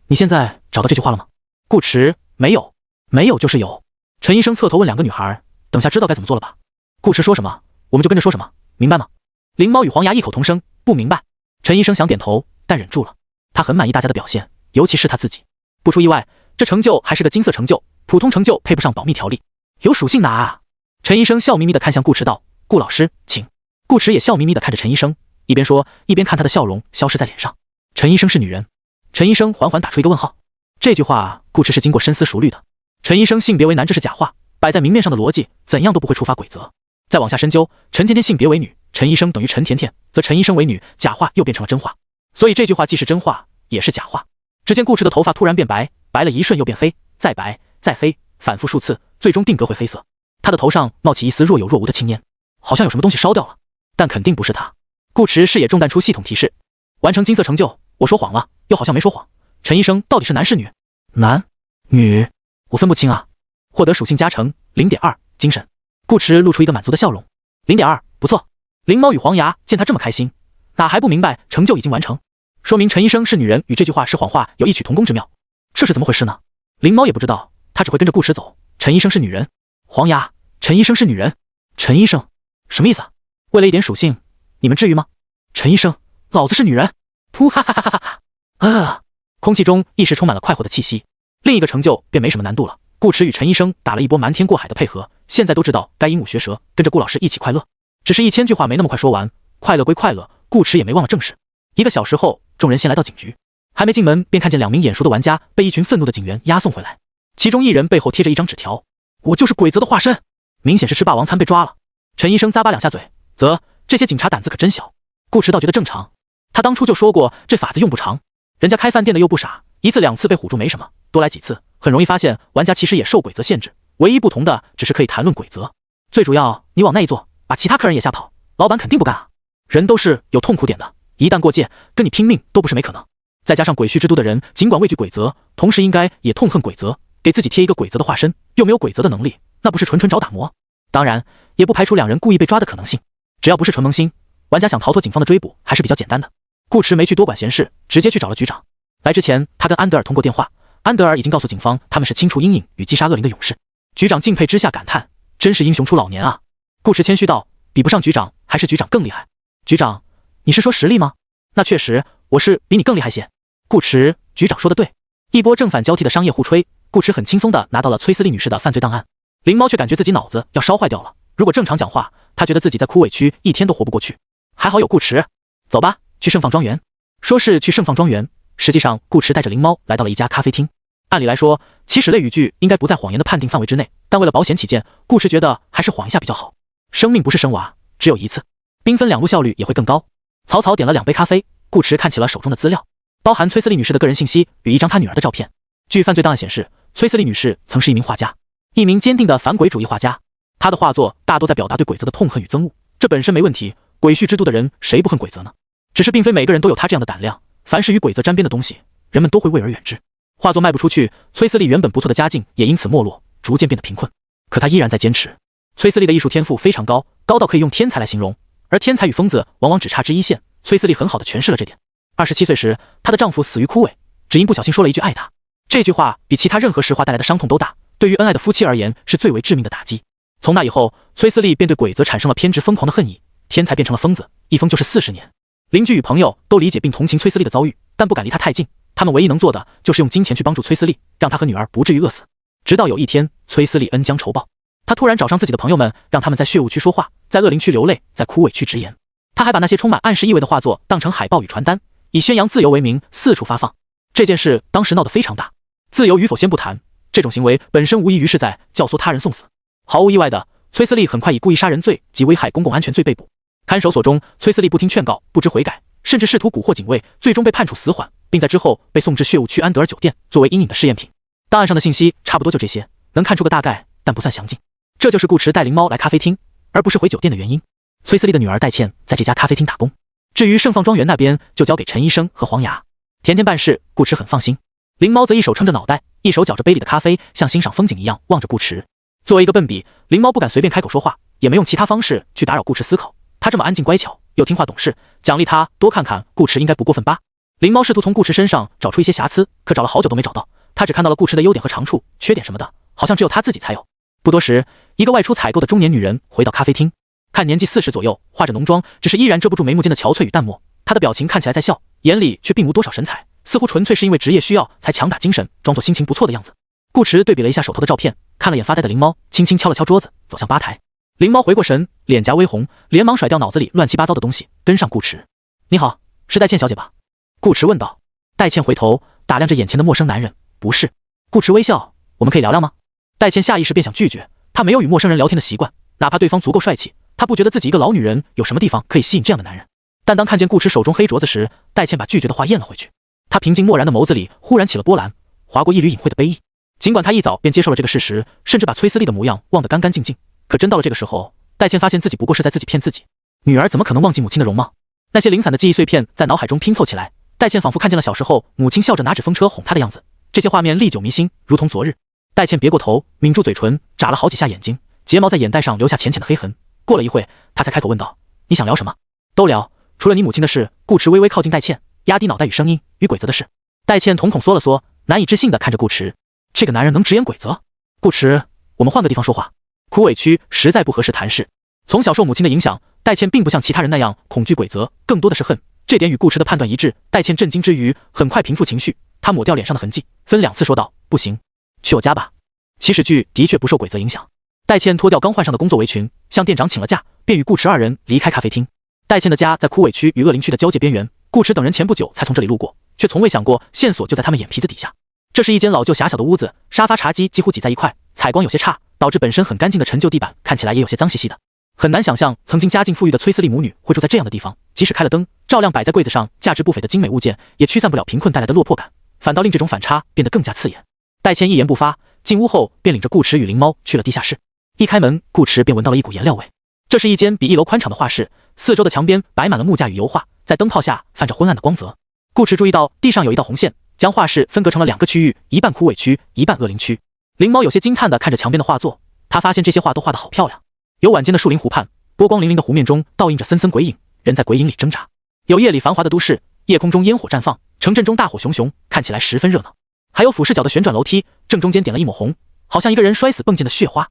你现在找到这句话了吗？顾迟，没有，没有就是有。陈医生侧头问2个女孩，等下知道该怎么做了吧？顾迟说什么，我们就跟着说什么，明白吗？灵猫与黄牙异口同声，不明白。陈医生想点头，但忍住了。他很满意大家的表现，尤其是他自己。不出意外，这成就还是个金色成就，普通成就配不上保密条例。有属性拿啊！陈医生笑眯眯地看向顾池道：“顾老师，请。”顾池也笑眯眯地看着陈医生，一边说一边看他的笑容消失在脸上。陈医生是女人？陈医生缓缓打出一个问号。这句话顾池是经过深思熟虑的。陈医生性别为男，这是假话，摆在明面上的逻辑怎样都不会触发规则。再往下深究，陈甜甜性别为女，陈医生等于陈甜甜，则陈医生为女，假话又变成了真话。所以这句话既是真话，也是假话。只见顾池的头发突然变白，白了一瞬又变黑，再白，再黑，反复数次，最终定格回黑色。他的头上冒起一丝若有若无的青烟，好像有什么东西烧掉了，但肯定不是他。顾池视野中淡出系统提示：完成金色成就。我说谎了，又好像没说谎。陈医生到底是男是女？男？女？我分不清啊。获得属性加成 0.2 精神。顾池露出一个满足的笑容。0.2，不错。灵猫与黄牙见他这么开心，哪还不明白成就已经完成，说明陈医生是女人与这句话是谎话有异曲同工之妙。这是怎么回事呢？灵猫也不知道，他只会跟着顾池走。陈医生是女人，黄牙，陈医生是女人，陈医生什么意思啊？为了一点属性，你们至于吗？陈医生，老子是女人！噗哈哈哈哈哈！空气中一时充满了快活的气息。另一个成就便没什么难度了。顾池与陈医生打了一波瞒天过海的配合，现在都知道该鹦鹉学舌，跟着顾老师一起快乐。只是1000句话没那么快说完，快乐归快乐，顾池也没忘了正事。1个小时后，众人先来到警局，还没进门便看见2名眼熟的玩家被一群愤怒的警员押送回来，其中一人背后贴着一张纸条：我就是规则的化身，明显是吃霸王餐被抓了。陈医生咂巴2下嘴，啧，这些警察胆子可真小。顾池倒觉得正常，他当初就说过这法子用不长，人家开饭店的又不傻，1次2次被唬住没什么，多来几次很容易发现玩家其实也受规则限制，唯一不同的只是可以谈论规则。最主要，你往那一坐，把其他客人也吓跑，老板肯定不干啊。人都是有痛苦点的，一旦过界，跟你拼命都不是没可能。再加上鬼畜之都的人尽管畏惧规则，同时应该也痛恨规则，给自己贴一个规则的化身，又没有规则的能力，那不是纯纯找打磨？当然，也不排除2人故意被抓的可能性。只要不是纯萌新，玩家想逃脱警方的追捕还是比较简单的。顾池没去多管闲事，直接去找了局长。来之前，他跟安德尔通过电话，安德尔已经告诉警方他们是清除阴影与击杀恶灵的勇士。局长敬佩之下感叹：真是英雄出老年啊！顾池谦虚道：比不上局长，还是局长更厉害。局长，你是说实力吗？那确实，我是比你更厉害些。顾池，局长说的对。一波正反交替的商业互吹，顾池很轻松地拿到了崔斯利女士的犯罪档案。灵猫却感觉自己脑子要烧坏掉了，如果正常讲话，他觉得自己在枯萎区1天都活不过去。还好有顾池，走吧，去盛放庄园。说是去盛放庄园，实际上顾池带着灵猫来到了一家咖啡厅。按理来说，起始类语句应该不在谎言的判定范围之内，但为了保险起见，顾池觉得还是晃一下比较好。生命不是生娃，只有一次，兵分2路效率也会更高。草草点了2杯咖啡，顾池看起了手中的资料，包含崔斯利女士的个人信息与一张她女儿的照片。据犯罪档案显示，崔斯利女士曾是一名画家，一名坚定的反鬼主义画家。她的画作大多在表达对鬼则的痛恨与憎恶，这本身没问题，鬼畜之都的人谁不恨鬼则呢？只是并非每个人都有她这样的胆量，凡是与鬼则沾边的东西，人们都会畏而远之。画作卖不出去，崔斯利原本不错的家境也因此没落，逐渐变得贫困。可他依然在坚持。崔斯利的艺术天赋非常高，高到可以用天才来形容，而天才与疯子往往只差之一线。崔斯利很好的诠释了这点。27岁时，她的丈夫死于枯萎，只因不小心说了一句爱她。这句话比其他任何实话带来的伤痛都大，对于恩爱的夫妻而言是最为致命的打击。从那以后，崔斯利便对鬼则产生了偏执疯狂的恨意，天才变成了疯子，一疯就是40年。邻居与朋友都理解并同情崔斯利的遭遇，但不敢离他太近。他们唯一能做的就是用金钱去帮助崔斯利，让他和女儿不至于饿死。直到有一天，崔斯利恩将仇报，他突然找上自己的朋友们，让他们在血雾区说话，在恶灵区流泪，在枯萎区直言。他还把那些充满暗示意味的画作当成海报与传单，以宣扬自由为名四处发放。这件事当时闹得非常大。自由与否先不谈，这种行为本身无异于是在教唆他人送死。毫无意外的，崔斯利很快以故意杀人罪及危害公共安全罪被捕。看守所中，崔斯利不听劝告，不知悔改，甚至试图蛊惑警卫，最终被判处死缓，并在之后被送至血雾区安德尔酒店作为阴影的试验品。档案上的信息差不多就这些，能看出个大概，但不算详尽。这就是顾池带灵猫来咖啡厅，而不是回酒店的原因。崔斯利的女儿戴倩在这家咖啡厅打工，至于盛放庄园那边就交给陈医生和黄牙。甜甜办事，顾池很放心。灵猫则一手撑着脑袋，一手搅着杯里的咖啡，像欣赏风景一样望着顾池。作为一个笨笔，灵猫不敢随便开口说话，也没用其他方式去打扰顾池思考。他这么安静乖巧，又听话懂事，奖励他多看看顾池应该不过分吧。灵猫试图从顾池身上找出一些瑕疵，可找了好久都没找到。他只看到了顾池的优点和长处，缺点什么的，好像只有他自己才有。不多时，一个外出采购的中年女人回到咖啡厅，看年纪40左右，化着浓妆，只是依然遮不住眉目间的憔悴与淡漠。她的表情看起来在笑，眼里却并无多少神采，似乎纯粹是因为职业需要才强打精神，装作心情不错的样子。顾池对比了一下手头的照片，看了眼发呆的灵猫，轻轻敲了敲桌子，走向吧台。灵猫回过神，脸颊微红，连忙甩掉脑子里乱七八糟的东西，跟上顾池。你好，是戴倩小姐吧？顾池问道。戴倩回头打量着眼前的陌生男人，不是。顾池微笑，我们可以聊聊吗？戴倩下意识便想拒绝，她没有与陌生人聊天的习惯，哪怕对方足够帅气，她不觉得自己一个老女人有什么地方可以吸引这样的男人。但当看见顾池手中黑镯子时，戴倩把拒绝的话咽了回去。她平静漠然的眸子里忽然起了波澜，划过一缕隐晦的悲意。尽管她一早便接受了这个事实，甚至把崔思丽的模样忘得干干净净，可真到了这个时候，戴倩发现自己不过是在自己骗自己。女儿怎么可能忘记母亲的容貌？那些零散的记忆碎片在脑海中拼凑起来，戴倩仿佛看见了小时候母亲笑着拿纸风车哄她的样子，这些画面历久弥新，如同昨日。戴倩别过头，抿住嘴唇，眨了好几下眼睛，睫毛在眼袋上留下浅浅的黑痕。过了一会，她才开口问道：你想聊什么？都聊，除了你母亲的事。顾池微微靠近戴倩，压低脑袋与声音：与鬼则的事。戴倩瞳孔缩了缩，难以置信地看着顾池，这个男人能直言鬼则？顾池，我们换个地方说话。枯委屈实在不合适谈事。从小受母亲的影响，戴倩并不像其他人那样恐惧鬼则，更多的是恨。这点与顾池的判断一致。戴倩震惊之余，很快平复情绪，她抹掉脸上的痕迹，分2次说道：不行，去我家吧。起始句的确不受鬼则影响。戴倩脱掉刚换上的工作围裙，向店长请了假，便与顾池2人离开咖啡厅。戴倩的家在枯委区与恶灵区的交界边缘，顾池等人前不久才从这里路过，却从未想过线索就在他们眼皮子底下。这是一间老旧狭小的屋子，沙发茶几几乎挤在一块，采光有些差，导致本身很干净的陈旧地板看起来也有些脏兮兮的。很难想象曾经家境富裕的崔思丽母女会住在这样的地方，即使开了灯，照亮摆在柜子上价值不菲的精美物件，也驱散不了贫困带来的落魄感，反倒令这种反差变得更加刺眼。戴倩一言不发，进屋后便领着顾池与灵猫去了地下室。一开门，顾池便闻到了一股颜料味。这是一间比1楼宽敞的画室，四周的墙边摆满了木架与油画，在灯泡下泛着昏暗的光泽。顾池注意到地上有一道红线，将画室分隔成了2个区域，一半枯萎区，一半恶灵区。灵猫有些惊叹地看着墙边的画作，他发现这些画都画得好漂亮。有晚间的树林湖畔，波光粼粼的湖面中倒映着森森鬼影，人在鬼影里挣扎。有夜里繁华的都市，夜空中烟火绽放，城镇中大火熊熊，看起来十分热闹。还有俯视角的旋转楼梯，正中间点了一抹红，好像一个人摔死迸溅的血花。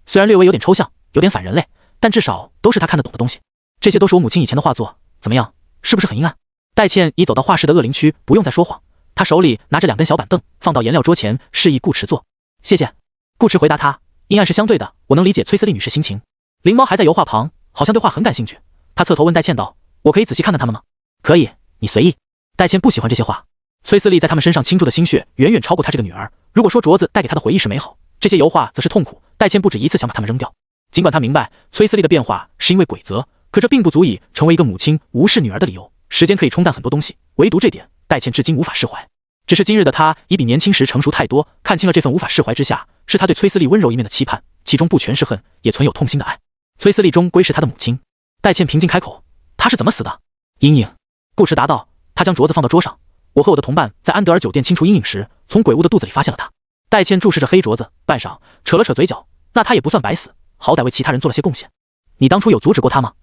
虽然略微有点抽象，有点反人类，但至少都是他看得懂的东西。这些都是我母亲以前的画作，怎么样，是不是很阴暗？戴倩已走到画室的恶灵区，不用再说谎，她手里拿着2根小板凳，放到颜料桌前，示意顾池坐。谢谢。顾池回答他，阴暗是相对的，我能理解崔思丽女士心情。灵猫还在油画旁，好像对画很感兴趣，他侧头问戴倩道：我可以仔细看看它们吗？可以，你随意。戴倩不喜欢这些画，崔思丽在他们身上倾注的心血远远超过她这个女儿。如果说镯子带给她的回忆是美好，这些油画则是痛苦。戴倩不止一次想把它们扔掉，尽管她明白崔思丽的变化是因为鬼则，可这并不足以成为一个母亲无视女儿的理由。时间可以冲淡很多东西，唯独这点，戴倩至今无法释怀。只是今日的她已比年轻时成熟太多，看清了这份无法释怀之下，是她对崔思丽温柔一面的期盼，其中不全是恨，也存有痛心的爱。崔思丽终归是她的母亲。戴倩平静开口：她是怎么死的？阴影。顾池答道：她将镯子放到桌上，我和我的同伴在安德尔酒店清除阴影时，从鬼屋的肚子里发现了她。戴倩注视着黑镯子，半晌扯了扯嘴角，那她也不算白死，好歹为其他人做了些贡献。你当初有阻止过她吗？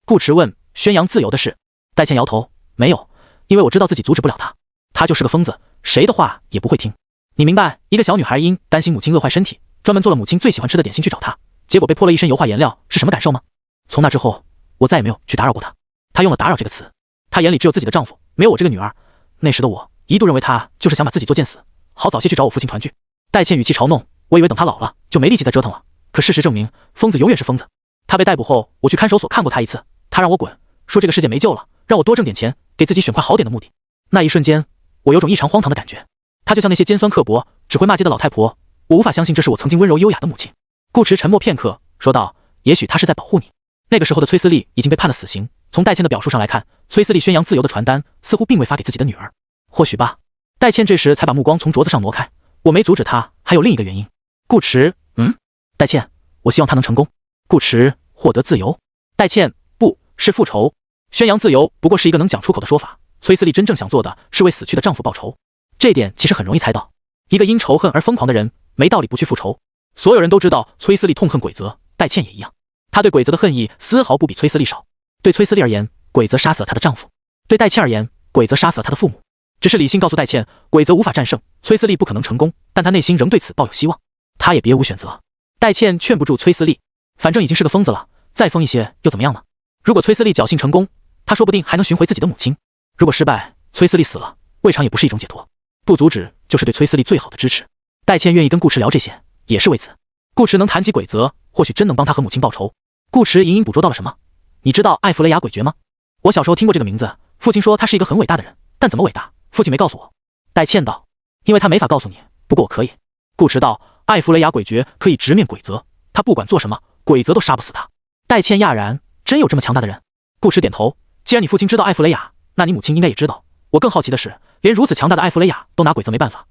顾池问。宣扬自由的事。戴倩摇头，没有，因为我知道自己阻止不了她，她就是个疯子，谁的话也不会听。你明白，一个小女孩因担心母亲饿坏身体，专门做了母亲最喜欢吃的点心去找她，结果被泼了一身油画颜料，是什么感受吗？从那之后，我再也没有去打扰过她。她用了打扰这个词，她眼里只有自己的丈夫，没有我这个女儿。那时的我一度认为她就是想把自己作贱死，好早些去找我父亲团聚。戴倩语气嘲弄，我以为等她老了就没力气再折腾了，可事实证明，疯子永远是疯子。她被逮捕后，我去看守所看过她一次，她让我滚，说这个世界没救了，让我多挣点钱，给自己选块好点的目的。那一瞬间，我有种异常荒唐的感觉。她就像那些尖酸刻薄、只会骂街的老太婆，我无法相信这是我曾经温柔优雅的母亲。顾池沉默片刻，说道：也许她是在保护你。那个时候的崔思丽已经被判了死刑，从戴倩的表述上来看，崔思丽宣扬自由的传单似乎并未发给自己的女儿。或许吧。戴倩这时才把目光从镯子上挪开，我没阻止她，还有另一个原因。顾池，戴倩，我希望她能成功。顾池，获得自由。戴倩，不是复仇。宣扬自由不过是一个能讲出口的说法，崔思丽真正想做的是为死去的丈夫报仇。这点其实很容易猜到，一个因仇恨而疯狂的人，没道理不去复仇。所有人都知道崔思丽痛恨鬼则，戴倩也一样。她对鬼则的恨意丝毫不比崔思丽少。对崔思丽而言，鬼则杀死了她的丈夫；对戴倩而言，鬼则杀死了她的父母。只是理性告诉戴倩，鬼则无法战胜，崔思丽不可能成功，但她内心仍对此抱有希望。她也别无选择。戴倩劝不住崔思丽，反正已经是个疯子了，再疯一些又怎么样呢？如果崔思丽侥幸成功，她说不定还能寻回自己的母亲；如果失败，崔思丽死了，未尝也不是一种解脱。不阻止就是对崔思丽最好的支持。戴倩愿意跟顾池聊这些，也是为此。顾池能谈及鬼则，或许真能帮他和母亲报仇。顾池隐隐捕捉到了什么。你知道艾弗雷亚诡诀吗？我小时候听过这个名字，父亲说他是一个很伟大的人，但怎么伟大，父亲没告诉我。戴倩道，因为他没法告诉你，不过我可以。顾池道，艾弗雷亚诡诀可以直面鬼则，他不管做什么，鬼则都杀不死他。戴倩讶然，真有这么强大的人？顾池点头，既然你父亲知道艾弗雷亚，那你母亲应该也知道。我更好奇的是，连如此强大的艾弗雷亚都拿鬼则没办法，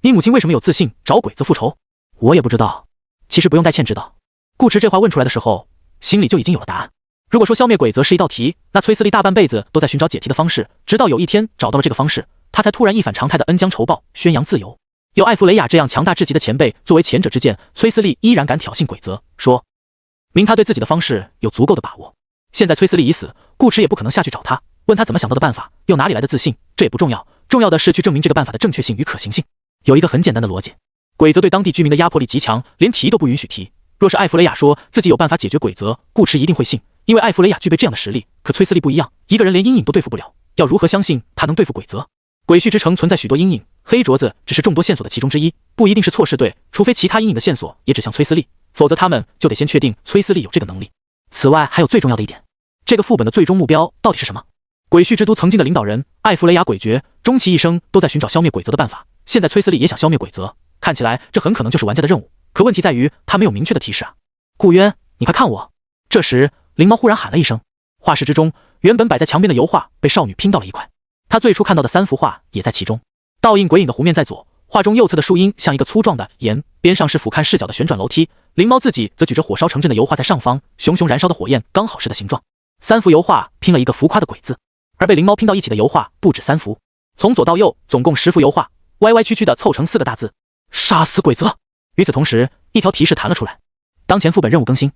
你母亲为什么有自信找鬼则复仇？我也不知道。其实不用戴倩知道。顾池这话问出来的时候，心里就已经有了答案。如果说消灭鬼则是一道题，那崔斯利大半辈子都在寻找解题的方式，直到有一天找到了这个方式，他才突然一反常态的恩将仇报，宣扬自由。有艾弗雷亚这样强大至极的前辈作为前者之鉴，崔斯利依然敢挑衅鬼则，说明他对自己的方式有足够的把握。现在崔斯利已死，顾池也不可能下去找他，问他怎么想到的办法，又哪里来的自信，这也不重要，重要的是去证明这个办法的正确性与可行性。有一个很简单的逻辑，鬼则对当地居民的压迫力极强，连提都不允许提。若是艾弗雷亚说自己有办法解决鬼则，顾池一定会信，因为艾弗雷亚具备这样的实力。可崔斯利不一样，一个人连阴影都对付不了，要如何相信他能对付鬼则？鬼域之城存在许多阴影，黑镯子只是众多线索的其中之一，不一定是错视对，除非其他阴影的线索也指向崔斯利，否则他们就得先确定崔斯利有这个能力。此外还有最重要的一点，这个副本的最终目标到底是什么？鬼域之都曾经的领导人艾弗雷亚诡诀，终其一生都在寻找消灭鬼则的办法，现在崔斯利也想消灭鬼则，看起来这很可能就是玩家的任务。可问题在于他没有明确的提示啊。顾渊，你快看我！这时灵猫忽然喊了一声，画室之中原本摆在墙边的油画被少女拼到了一块，她最初看到的3幅画也在其中。倒映鬼影的弧面在左，画中右侧的树荫像一个粗壮的檐，边上是俯瞰视角的旋转楼梯，灵猫自己则举着火烧成阵的油画在上方，熊熊燃烧的火焰刚好是的形状。3幅油画拼了一个浮夸的鬼字，而被灵猫拼到一起的油画不止3幅，从左到右总共10幅油画，歪歪曲曲的凑成4个大字：杀死鬼则。与此同时，一条提示弹了出来，当前副本任务更新，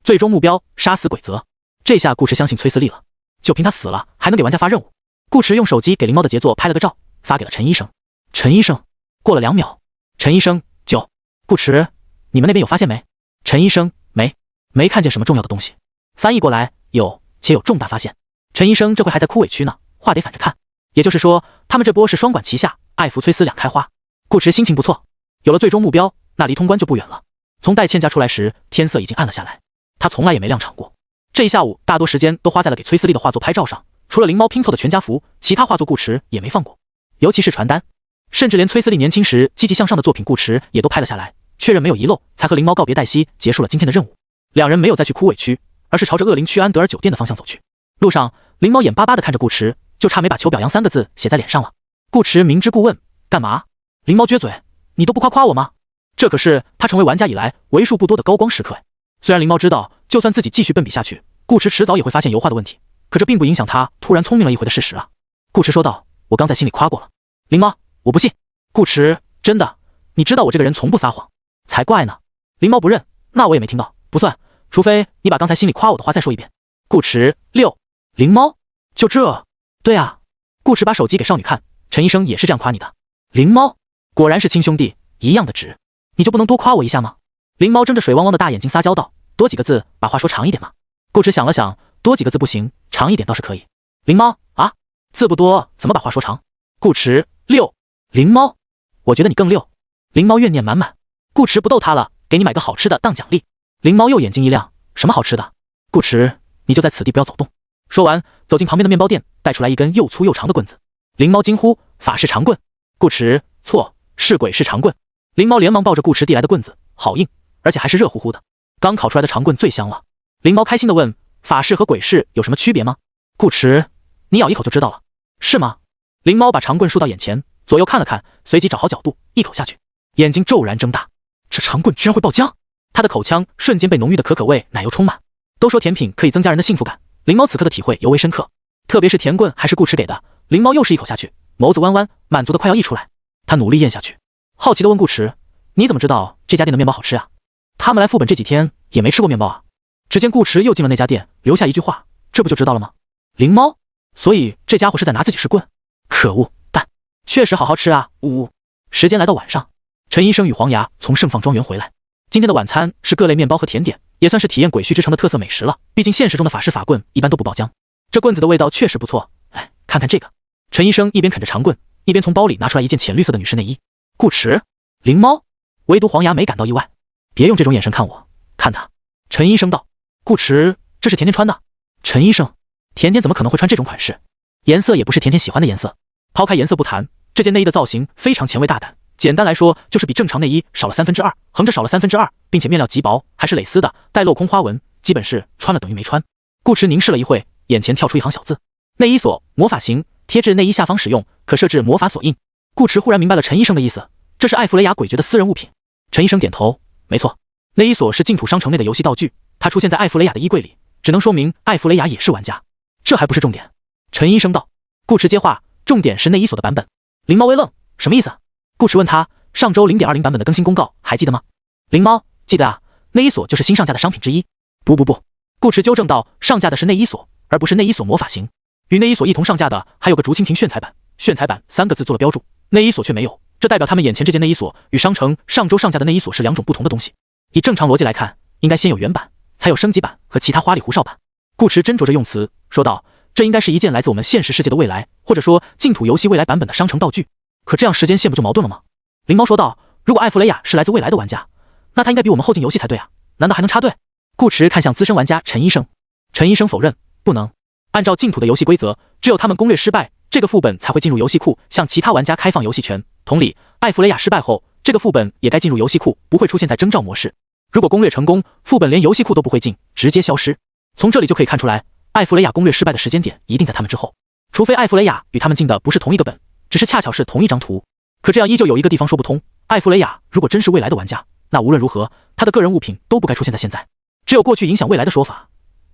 最终目标杀死鬼则。这下顾池相信崔斯利了，就凭他死了还能给玩家发任务。顾池用手机给灵猫的杰作拍了个照，发给了陈医生。陈医生，过了2秒，陈医生9。顾池，你们那边有发现没？陈医生，没看见什么重要的东西。翻译过来，有，且有重大发现。陈医生这回还在枯萎区呢，话得反着看。也就是说，他们这波是双管齐下，艾弗崔斯两开花。顾池心情不错，有了最终目标，那离通关就不远了。从戴倩家出来时，天色已经暗了下来，他从来也没亮场过。这一下午大多时间都花在了给崔斯利的画作拍照上，除了灵猫拼凑的全家福，其他画作顾池也没放过，尤其是传单，甚至连崔斯利年轻时积极向上的作品顾池也都拍了下来，确认没有遗漏，才和灵猫告别黛西，结束了今天的任务。两人没有再去枯萎区，而是朝着恶灵区安德尔酒店的方向走去。路上，灵猫眼巴巴地看着顾池，就差没把求表扬3个字写在脸上了。顾池明知故问，干嘛？灵猫撅嘴，你都不夸夸我吗？这可是他成为玩家以来为数不多的高光时刻。虽然灵猫知道，就算自己继续笨笔下去，顾池迟早也会发现油画的问题，可这并不影响他突然聪明了一回的事实啊。顾池说道，我刚才心里夸过了。灵猫，我不信。顾池，真的，你知道我这个人从不撒谎。才怪呢。灵猫不认，那我也没听到，不算，除非你把刚才心里夸我的话再说一遍。顾池6。灵猫，就这？对啊。顾池把手机给少女看，陈医生也是这样夸你的。灵猫，果然是亲兄弟，一样的直，你就不能多夸我一下吗？灵猫睁着水汪汪的大眼睛撒娇道，多几个字，把话说长一点嘛。顾池想了想，多几个字不行，长一点倒是可以。灵猫啊，字不多，怎么把话说长？顾池6。灵猫，我觉得你更6。灵猫怨念满满。顾池不逗他了，给你买个好吃的当奖励。灵猫又眼睛一亮，什么好吃的？顾池，你就在此地不要走动。说完，走进旁边的面包店，带出来一根又粗又长的棍子。灵猫惊呼，法式长棍。顾池，错，是鬼式长棍。灵猫连忙抱着顾池递来的棍子，好硬，而且还是热乎乎的。刚烤出来的长棍最香了。灵猫开心地问，法式和鬼式有什么区别吗？顾池，你咬一口就知道了。是吗？灵猫把长棍竖到眼前，左右看了看，随即找好角度，一口下去，眼睛骤然睁大。这长棍居然会爆浆！他的口腔瞬间被浓郁的可可味奶油充满。都说甜品可以增加人的幸福感，灵猫此刻的体会尤为深刻。特别是甜棍还是顾池给的，灵猫又是一口下去，眸子弯弯，满足的快要溢出来。他努力咽下去，好奇地问顾池，你怎么知道这家店的面包好吃啊？他们来副本这几天也没吃过面包啊。只见顾池又进了那家店，留下一句话，这不就知道了吗？灵猫，所以这家伙是在拿自己试棍。可恶，但确实好好吃啊。呜呜。时间来到晚上，陈医生与黄牙从盛放庄园回来。今天的晚餐是各类面包和甜点，也算是体验鬼墟之城的特色美食了。毕竟现实中的法式法棍一般都不爆浆，这棍子的味道确实不错。哎，看看这个。陈医生一边啃着长棍，一边从包里拿出来一件浅绿色的女士内衣。顾池，灵猫，唯独黄牙没感到意外。别用这种眼神看我，看他。陈医生道：“顾池，这是甜甜穿的。”陈医生，甜甜怎么可能会穿这种款式？颜色也不是甜甜喜欢的颜色。抛开颜色不谈，这件内衣的造型非常前卫大胆。简单来说，就是比正常内衣少了2/3，横着少了2/3，并且面料极薄，还是蕾丝的，带镂空花纹，基本是穿了等于没穿。顾池凝视了一会，眼前跳出一行小字：内衣锁，魔法型，贴至内衣下方使用，可设置魔法锁印。顾池忽然明白了陈医生的意思，这是艾弗雷亚诡谲的私人物品。陈医生点头，没错，内衣锁是净土商城内的游戏道具，它出现在艾弗雷亚的衣柜里，只能说明艾弗雷亚也是玩家。这还不是重点。陈医生道。顾池接话，重点是内衣锁的版本。灵猫微愣，什么意思？顾池问他，上周 0.20 版本的更新公告还记得吗？灵猫，记得啊，内衣锁就是新上架的商品之一。不，顾池纠正道，上架的是内衣锁，而不是内衣锁魔法型。与内衣锁一同上架的还有个竹蜻蜓炫彩版，炫彩版3个字做了标注，内衣锁却没有，这代表他们眼前这件内衣锁与商城上周上架的内衣锁是2种不同的东西。以正常逻辑来看，应该先有原版，才有升级版和其他花里胡哨版。顾池斟酌着用词说道，这应该是一件来自我们现实世界的未来，或者说净土游戏未来版本的商城道具。可这样时间线不就矛盾了吗？灵猫说道，如果艾弗雷亚是来自未来的玩家，那他应该比我们后进游戏才对啊，难道还能插队？顾池看向资深玩家陈医生。陈医生否认，不能。按照净土的游戏规则，只有他们攻略失败，这个副本才会进入游戏库，向其他玩家开放游戏权。同理，艾弗雷亚失败后，这个副本也该进入游戏库，不会出现在征召模式。如果攻略成功，副本连游戏库都不会进，直接消失。从这里就可以看出来，艾弗雷亚攻略失败的时间点一定在他们之后，除非艾弗雷亚与他们进的不是同一个本，只是恰巧是同一张图。可这样依旧有一个地方说不通，艾弗雷亚如果真是未来的玩家，那无论如何，他的个人物品都不该出现在现在。只有过去影响未来的说法，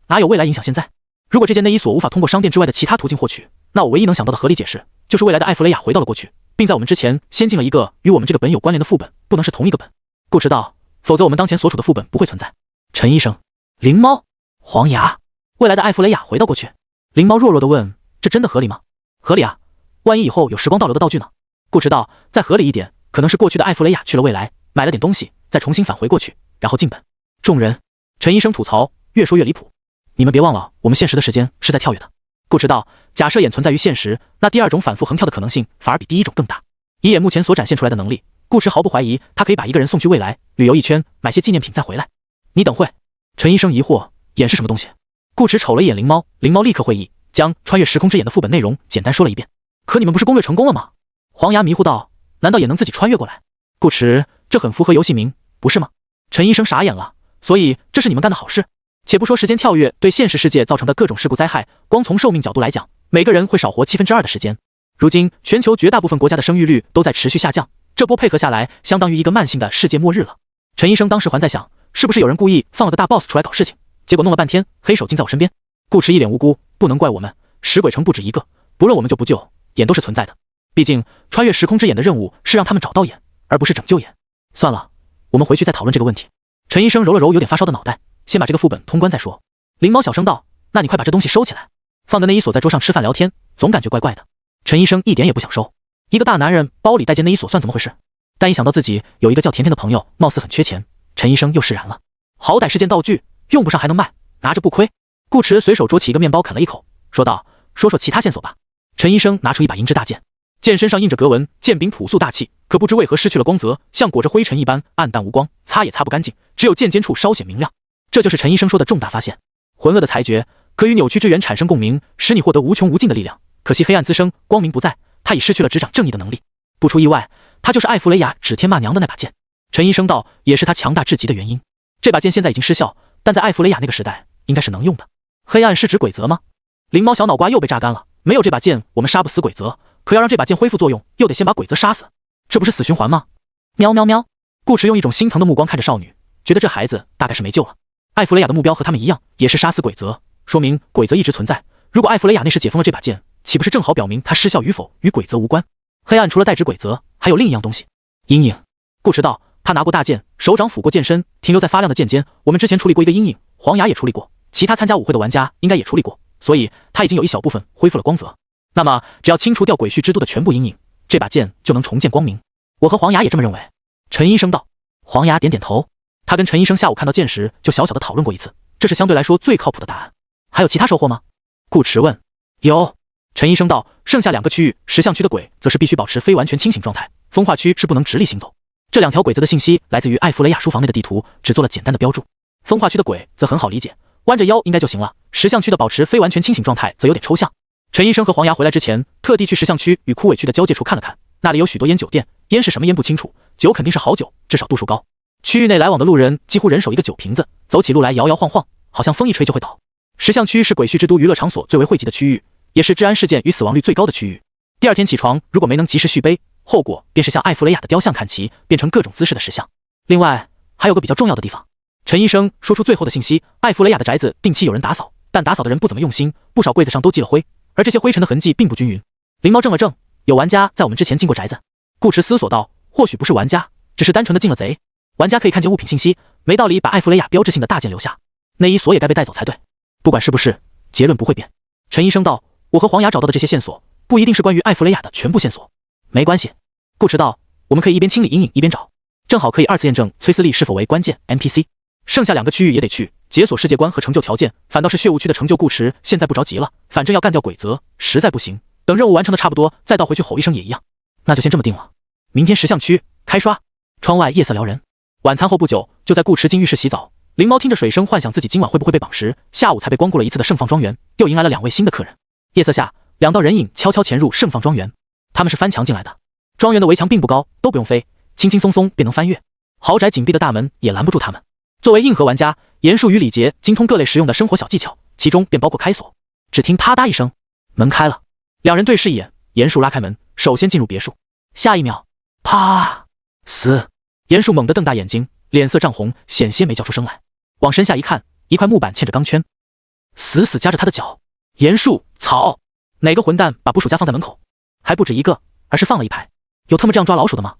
哪有未来影响现在？如果这件内衣锁无法通过商店之外的其他途径获取，那我唯一能想到的合理解释，就是未来的艾弗雷亚回到了过去，并在我们之前先进了一个与我们这个本有关联的副本，不能是同一个本。顾池道，否则我们当前所处的副本不会存在。陈医生，灵猫，黄牙，未来的艾弗雷亚回到过去。灵猫弱弱地问，这真的合理吗？合理啊，万一以后有时光倒流的道具呢？顾池道，再合理一点，可能是过去的艾弗雷亚去了未来，买了点东西，再重新返回过去，然后进本。众人，陈医生吐槽，越说越离谱。你们别忘了，我们现实的时间是在跳跃的。顾池道，假设眼存在于现实，那第二种反复横跳的可能性反而比第一种更大。以眼目前所展现出来的能力，顾池毫不怀疑他可以把一个人送去未来，旅游一圈，买些纪念品再回来。你等会。陈医生疑惑，眼是什么东西？顾池瞅了一眼灵猫，灵猫立刻会意，将穿越时空之眼的副本内容简单说了一遍。可你们不是攻略成功了吗？黄牙迷糊道，难道也能自己穿越过来？顾池，这很符合游戏名，不是吗？陈医生傻眼了，所以这是你们干的好事？且不说时间跳跃对现实世界造成的各种事故灾害，光从寿命角度来讲，每个人会少活2/7的时间。如今全球绝大部分国家的生育率都在持续下降，这波配合下来，相当于一个慢性的世界末日了。陈医生当时还在想，是不是有人故意放了个大 boss 出来搞事情，结果弄了半天，黑手竟在我身边。顾池一脸无辜，不能怪我们，食鬼城不止一个，不论我们救不救，眼都是存在的。毕竟穿越时空之眼的任务是让他们找到眼，而不是拯救眼。算了，我们回去再讨论这个问题。陈医生揉了揉有点发烧的脑袋，先把这个副本通关再说。灵猫小声道，那你快把这东西收起来，放个内衣锁在桌上吃饭聊天，总感觉怪怪的。陈医生一点也不想收，一个大男人包里带件内衣锁算怎么回事？但一想到自己有一个叫甜甜的朋友，貌似很缺钱，陈医生又释然了。好歹是件道具，用不上还能卖，拿着不亏。顾池随手捉起一个面包啃了一口，说道，说说其他线索吧。陈医生拿出一把银质大剑，剑身上印着格纹，剑柄朴素大气，可不知为何失去了光泽，像裹着灰尘一般暗淡无光，擦也擦不干净，只有剑尖处稍显明亮。这就是陈医生说的重大发现。浑噩的裁决可与扭曲之源产生共鸣，使你获得无穷无尽的力量，可惜黑暗滋生，光明不在，他已失去了执掌正义的能力。不出意外，他就是艾弗雷亚指天骂娘的那把剑。陈医生道，也是他强大至极的原因。这把剑现在已经失效，但在艾弗雷亚那个时代应该是能用的。黑暗是指鬼则吗？灵猫小脑瓜又被榨干了，没有这把剑我们杀不死鬼则，可要让这把剑恢复作用，又得先把鬼则杀死，这不是死循环吗？喵喵喵。顾池用一种心疼的目光看着少女，觉得这孩子大概是没救了。艾弗雷亚的目标和他们一样，也是杀死鬼则，说明鬼则一直存在。如果艾弗雷亚那时解封了这把剑，岂不是正好表明它失效与否与鬼则无关？黑暗除了代指鬼则，还有另一样东西，阴影。顾池道，他拿过大剑，手掌抚过剑身，停留在发亮的剑尖。我们之前处理过一个阴影，黄牙也处理过，其他参加舞会的玩家应该也处理过，所以他已经有一小部分恢复了光泽。那么只要清除掉鬼域之都的全部阴影，这把剑就能重见光明。我和黄牙也这么认为。陈医生道。黄牙点点头，他跟陈医生下午看到剑时就小小的讨论过一次，这是相对来说最靠谱的答案。还有其他收获吗？顾池问。有。陈医生道，剩下2个区域，石像区的鬼则是必须保持非完全清醒状态，风化区是不能直立行走。这2条鬼子的信息来自于艾弗雷亚书房内的地图，只做了简单的标注。风化区的鬼则很好理解，弯着腰应该就行了。石像区的保持非完全清醒状态则有点抽象。陈医生和黄牙回来之前，特地去石像区与枯萎区的交界处看了看，那里有许多烟酒店，烟是什么烟不清楚，酒肯定是好酒，至少度数高。区域内来往的路人几乎人手一个酒瓶子，走起路来摇摇晃晃，好像风一吹就会倒。石像区是鬼墟之都娱乐场所最为汇集的区域，也是治安事件与死亡率最高的区域。第二天起床，如果没能及时续杯，后果便是向艾弗雷亚的雕像看齐，变成各种姿势的石像。另外还有个比较重要的地方，陈医生说出最后的信息，艾弗雷亚的宅子定期有人打扫，但打扫的人不怎么用心，不少柜子上都积了灰，而这些灰尘的痕迹并不均匀。灵猫怔了怔，有玩家在我们之前进过宅子。顾池思索道，或许不是玩家，只是单纯的进了贼。玩家可以看见物品信息，没道理把艾弗雷亚标志性的大件留下，内衣锁也该被带走才对。不管是不是，结论不会变。陈医生道，我和黄牙找到的这些线索不一定是关于艾弗雷亚的全部线索。没关系。顾池道，我们可以一边清理阴影一边找，正好可以二次验证崔斯利是否为关键 NPC。剩下2个区域也得去，解锁世界观和成就条件，反倒是血雾区的成就。顾池现在不着急了，反正要干掉鬼则，实在不行，等任务完成的差不多，再倒回去吼一声也一样。那就先这么定了。明天石像区开刷。窗外夜色撩人。晚餐后不久，就在顾池进浴室洗澡，灵猫听着水声，幻想自己今晚会不会被绑时，下午才被光顾了一次的盛放庄园，又迎来了2位新的客人。夜色下，2道人影悄悄潜入盛放庄园，他们是翻墙进来的。庄园的围墙并不高，都不用飞，轻轻松松便能翻越。豪宅紧闭的大门也拦不住他们。作为硬核玩家，严树与李杰精通各类实用的生活小技巧，其中便包括开锁。只听啪嗒一声，门开了，2人对视一眼，严树拉开门，首先进入别墅。下一秒，啪！死！严树猛地瞪大眼睛，脸色涨红，险些没叫出声来。往身下一看，一块木板嵌着钢圈，死死夹着他的脚。严树，草！哪个混蛋把捕鼠夹放在门口？还不止一个，而是放了一排。有他们这样抓老鼠的吗？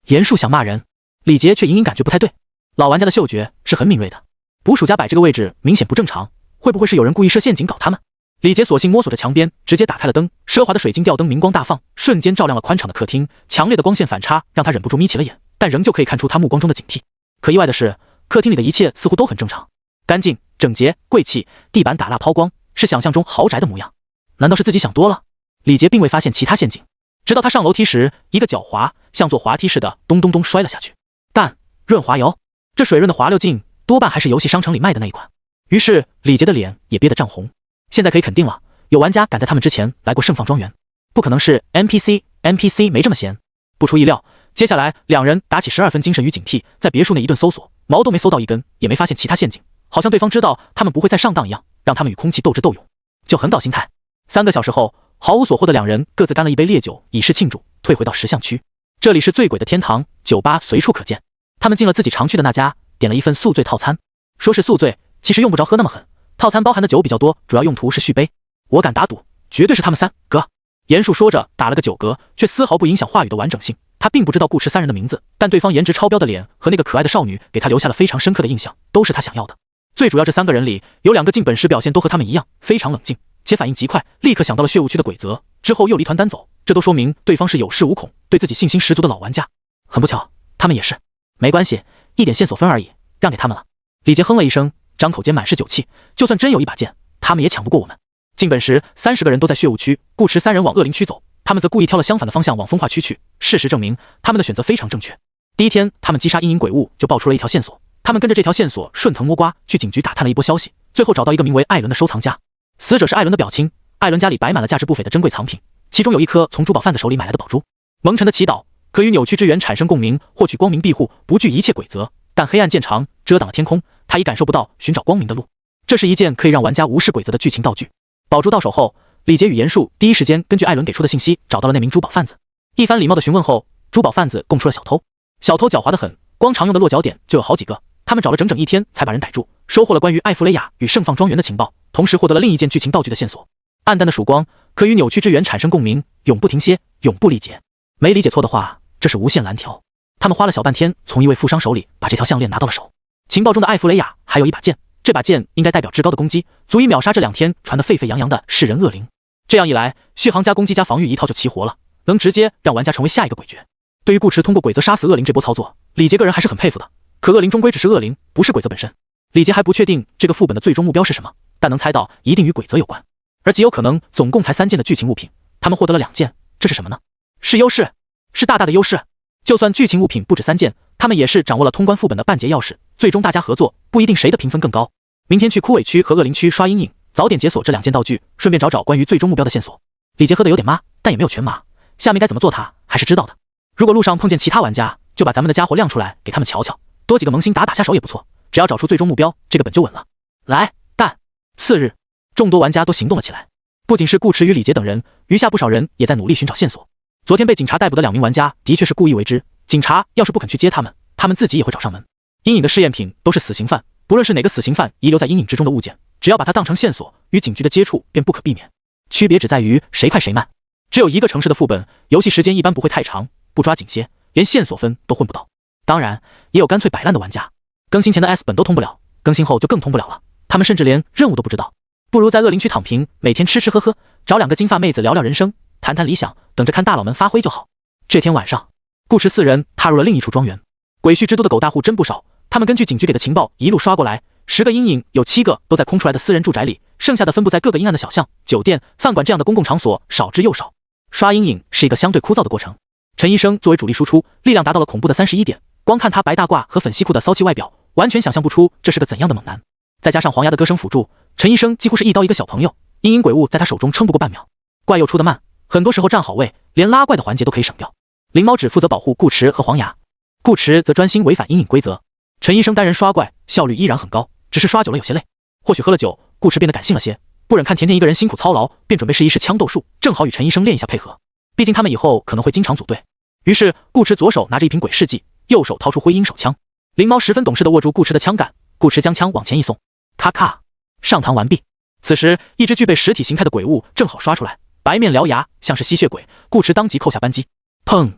严树想骂人，李杰却隐隐感觉不太对。老玩家的嗅觉是很敏锐的，捕鼠夹摆这个位置明显不正常，会不会是有人故意设陷阱搞他们？李杰索性摸索着墙边，直接打开了灯，奢华的水晶吊灯明光大放，瞬间照亮了宽敞的客厅。强烈的光线反差让他忍不住眯起了眼，但仍旧可以看出他目光中的警惕。可意外的是，客厅里的一切似乎都很正常，干净整洁，贵气，地板打蜡抛光，是想象中豪宅的模样。难道是自己想多了？李杰并未发现其他陷阱，直到他上楼梯时，一个脚滑，像坐滑梯似的咚咚咚摔了下去。干，润滑油，这水润的滑溜劲多半还是游戏商城里卖的那一款。于是李杰的脸也憋得涨红。现在可以肯定了，有玩家赶在他们之前来过盛放庄园，不可能是 NPC 没这么闲。不出意料，接下来2人打起12分精神与警惕，在别墅内一顿搜索，毛都没搜到一根，也没发现其他陷阱，好像对方知道他们不会再上当一样，让他们与空气斗智斗勇，就很搞心态。3个小时后，毫无所获的2人各自干了一杯烈酒，以示庆祝，退回到石像区。这里是醉鬼的天堂，酒吧随处可见。他们进了自己常去的那家，点了一份宿醉套餐。说是宿醉，其实用不着喝那么狠，套餐包含的酒比较多，主要用途是续杯。我敢打赌，绝对是他们3个。严树说着打了个酒嗝，却丝毫不影响话语的完整性。他并不知道顾池3人的名字，但对方颜值超标的脸和那个可爱的少女给他留下了非常深刻的印象，都是他想要的。最主要，这3个人里有2个进本时表现都和他们一样，非常冷静，且反应极快，立刻想到了血雾区的鬼则，之后又离团单走，这都说明对方是有恃无恐，对自己信心十足的老玩家。很不巧，他们也是。没关系，一点线索分而已，让给他们了。李杰哼了一声，张口间满是酒气，就算真有一把剑，他们也抢不过我们。进本时30个人都在血雾区，顾池3人往恶灵区走，他们则故意挑了相反的方向往风化区去。事实证明，他们的选择非常正确。第一天，他们击杀阴影鬼物，就爆出了一条线索。他们跟着这条线索顺藤摸瓜，去警局打探了一波消息，最后找到一个名为艾伦的收藏家。死者是艾伦的表亲，艾伦家里摆满了价值不菲的珍贵藏品，其中有一颗从珠宝贩子手里买来的宝珠。蒙尘的祈祷可与扭曲之源产生共鸣，获取光明庇护，不惧一切鬼则。但黑暗渐长，遮挡了天空，他已感受不到寻找光明的路。这是一件可以让玩家无视鬼则的剧情道具。宝珠到手后，李杰与严树第一时间根据艾伦给出的信息找到了那名珠宝贩子。一番礼貌的询问后，珠宝贩子供出了小偷。小偷狡猾得很，光常用的落脚点就有好几个，他们找了整整1天才把人逮住，收获了关于艾弗雷亚与盛放庄园的情报，同时获得了另一件剧情道具的线索。暗淡的曙光可与扭曲之源产生共鸣，永不停歇，永不理解。没理解错的话，这是无限蓝条。他们花了小半天从一位富商手里把这条项链拿到了手。情报中的艾弗雷亚还有一把剑，这把剑应该代表至高的攻击，足以秒杀这2天传得沸沸扬扬的噬人恶灵。这样一来，续航加攻击加防御一套就齐活了，能直接让玩家成为下一个鬼绝。对于顾池通过鬼则杀死恶灵这波操作，李杰个人还是很佩服的。可恶灵终归只是恶灵，不是鬼则本身。李杰还不确定这个副本的最终目标是什么，但能猜到一定与鬼则有关，而极有可能总共才3件的剧情物品，他们获得了2件，这是什么呢？是优势，是大大的优势。就算剧情物品不止3件，他们也是掌握了通关副本的半截钥匙，最终大家合作，不一定谁的评分更高。明天去枯尾区和恶灵区刷阴影，早点解锁这2件道具，顺便找找关于最终目标的线索。李杰喝的有点麻，但也没有全麻，下面该怎么做他还是知道的。如果路上碰见其他玩家，就把咱们的家伙亮出来给他们瞧瞧，多几个萌新打下手也不错。只要找出最终目标，这个本就稳了。来，干！次日，众多玩家都行动了起来，不仅是顾驰与李杰等人，余下不少人也在努力寻找线索。昨天被警察逮捕的2名玩家的确是故意为之，警察要是不肯去接他们，他们自己也会找上门。阴影的试验品都是死刑犯，不论是哪个死刑犯遗留在阴影之中的物件，只要把它当成线索，与警局的接触便不可避免。区别只在于谁快谁慢。只有一个城市的副本，游戏时间一般不会太长，不抓紧些，连线索分都混不到。当然，也有干脆摆烂的玩家，更新前的 S 本都通不了，更新后就更通不了了。他们甚至连任务都不知道，不如在恶灵区躺平，每天吃吃喝喝，找2个金发妹子聊聊人生，谈谈理想，等着看大佬们发挥就好。这天晚上，顾驰4人踏入了另一处庄园。鬼畜之都的狗大户真不少，他们根据警局给的情报一路刷过来，10个阴影有7个都在空出来的私人住宅里，剩下的分布在各个阴暗的小巷、酒店、饭馆这样的公共场所少之又少。刷阴影是一个相对枯燥的过程。陈医生作为主力输出，力量达到了恐怖的31点，光看他白大褂和粉西裤的骚气外表，完全想象不出这是个怎样的猛男。再加上黄牙的歌声辅助，陈医生几乎是一刀一个小朋友，阴影鬼物在他手中撑不过半秒。怪又出得慢，很多时候站好位，连拉怪的环节都可以省掉。灵猫只负责保护顾驰和黄牙，顾驰则专心违反阴影规则。陈医生单人刷怪效率依然很高，只是刷久了有些累。或许喝了酒，顾驰变得感性了些，不忍看甜甜一个人辛苦操劳，便准备试一试枪斗术，正好与陈医生练一下配合。毕竟他们以后可能会经常组队。于是顾驰左手拿着一瓶鬼世纪，右手掏出灰鹰手枪。灵猫十分懂事地握住顾驰的枪杆，顾驰将枪往前一送，咔咔，上膛完毕。此时一只具备实体形态的鬼物正好刷出来，白面獠牙，像是吸血鬼。顾驰当即扣下扳机，砰！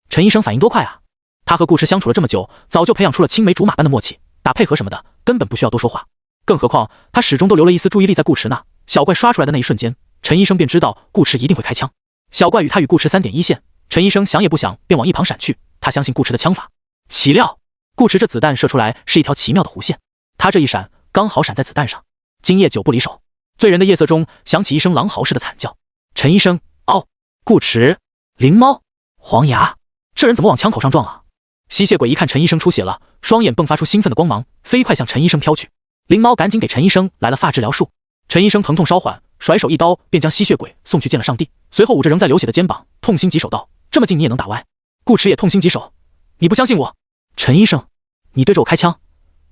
陈医生反应多快啊！他和顾驰相处了这么久，早就培养出了青梅竹马般的默契，打配合什么的根本不需要多说话。更何况他始终都留了一丝注意力在顾驰那。小怪刷出来的那一瞬间，陈医生便知道顾驰一定会开枪。小怪与他与顾驰3.1线，陈医生想也不想便往一旁闪去。他相信顾驰的枪法。岂料顾驰这子弹射出来是一条奇妙的弧线，他这一闪刚好闪在子弹上，今夜久不离手。醉人的夜色中响起一声狼嚎似的惨叫。陈医生，嗷！顾驰，灵猫，黄牙，这人怎么往枪口上撞啊？吸血鬼一看陈医生出血了，双眼迸发出兴奋的光芒，飞快向陈医生飘去。灵猫赶紧给陈医生来了发治疗术。陈医生疼痛稍缓，甩手一刀便将吸血鬼送去见了上帝，随后捂着仍在流血的肩膀，痛心疾首道：这么近你也能打歪？顾驰也痛心疾首，你不相信我？陈医生，你对着我开枪，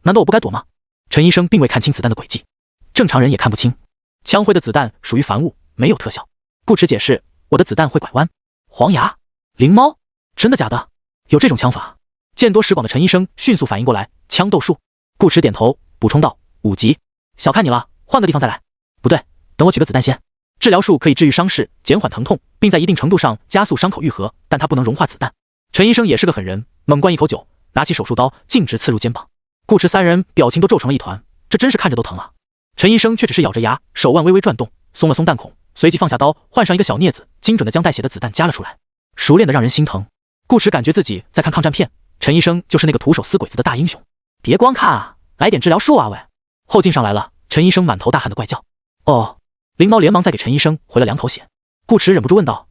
难道我不该躲吗？陈医生并未看清子弹的轨迹，正常人也看不清。枪灰的子弹属于凡物，没有特效。顾驰解释，我的子弹会拐弯。黄牙，灵猫，真的假的？有这种枪法？见多识广的陈医生迅速反应过来，枪斗术。顾驰点头补充道：5级，小看你了，换个地方再来。不对，等我取个子弹先。治疗术可以治愈伤势，减缓疼痛，并在一定程度上加速伤口愈合，但它不能融化子弹。陈医生也是个狠人，猛灌一口酒，拿起手术刀径直刺入肩膀。顾驰3人表情都皱成了一团，这真是看着都疼啊。陈医生却只是咬着牙，手腕微微转动，松了松弹孔，随即放下刀，换上一个小镊子，精准地将带血的子弹夹了出来，熟练的让人心疼。顾驰感觉自己在看抗战片，陈医生就是那个徒手撕鬼子的大英雄。别光看啊，来点治疗术啊喂！后劲上来了，陈医生满头大汗的怪叫。哦，灵猫连忙再给陈医生回了2口血。顾驰忍不住问道：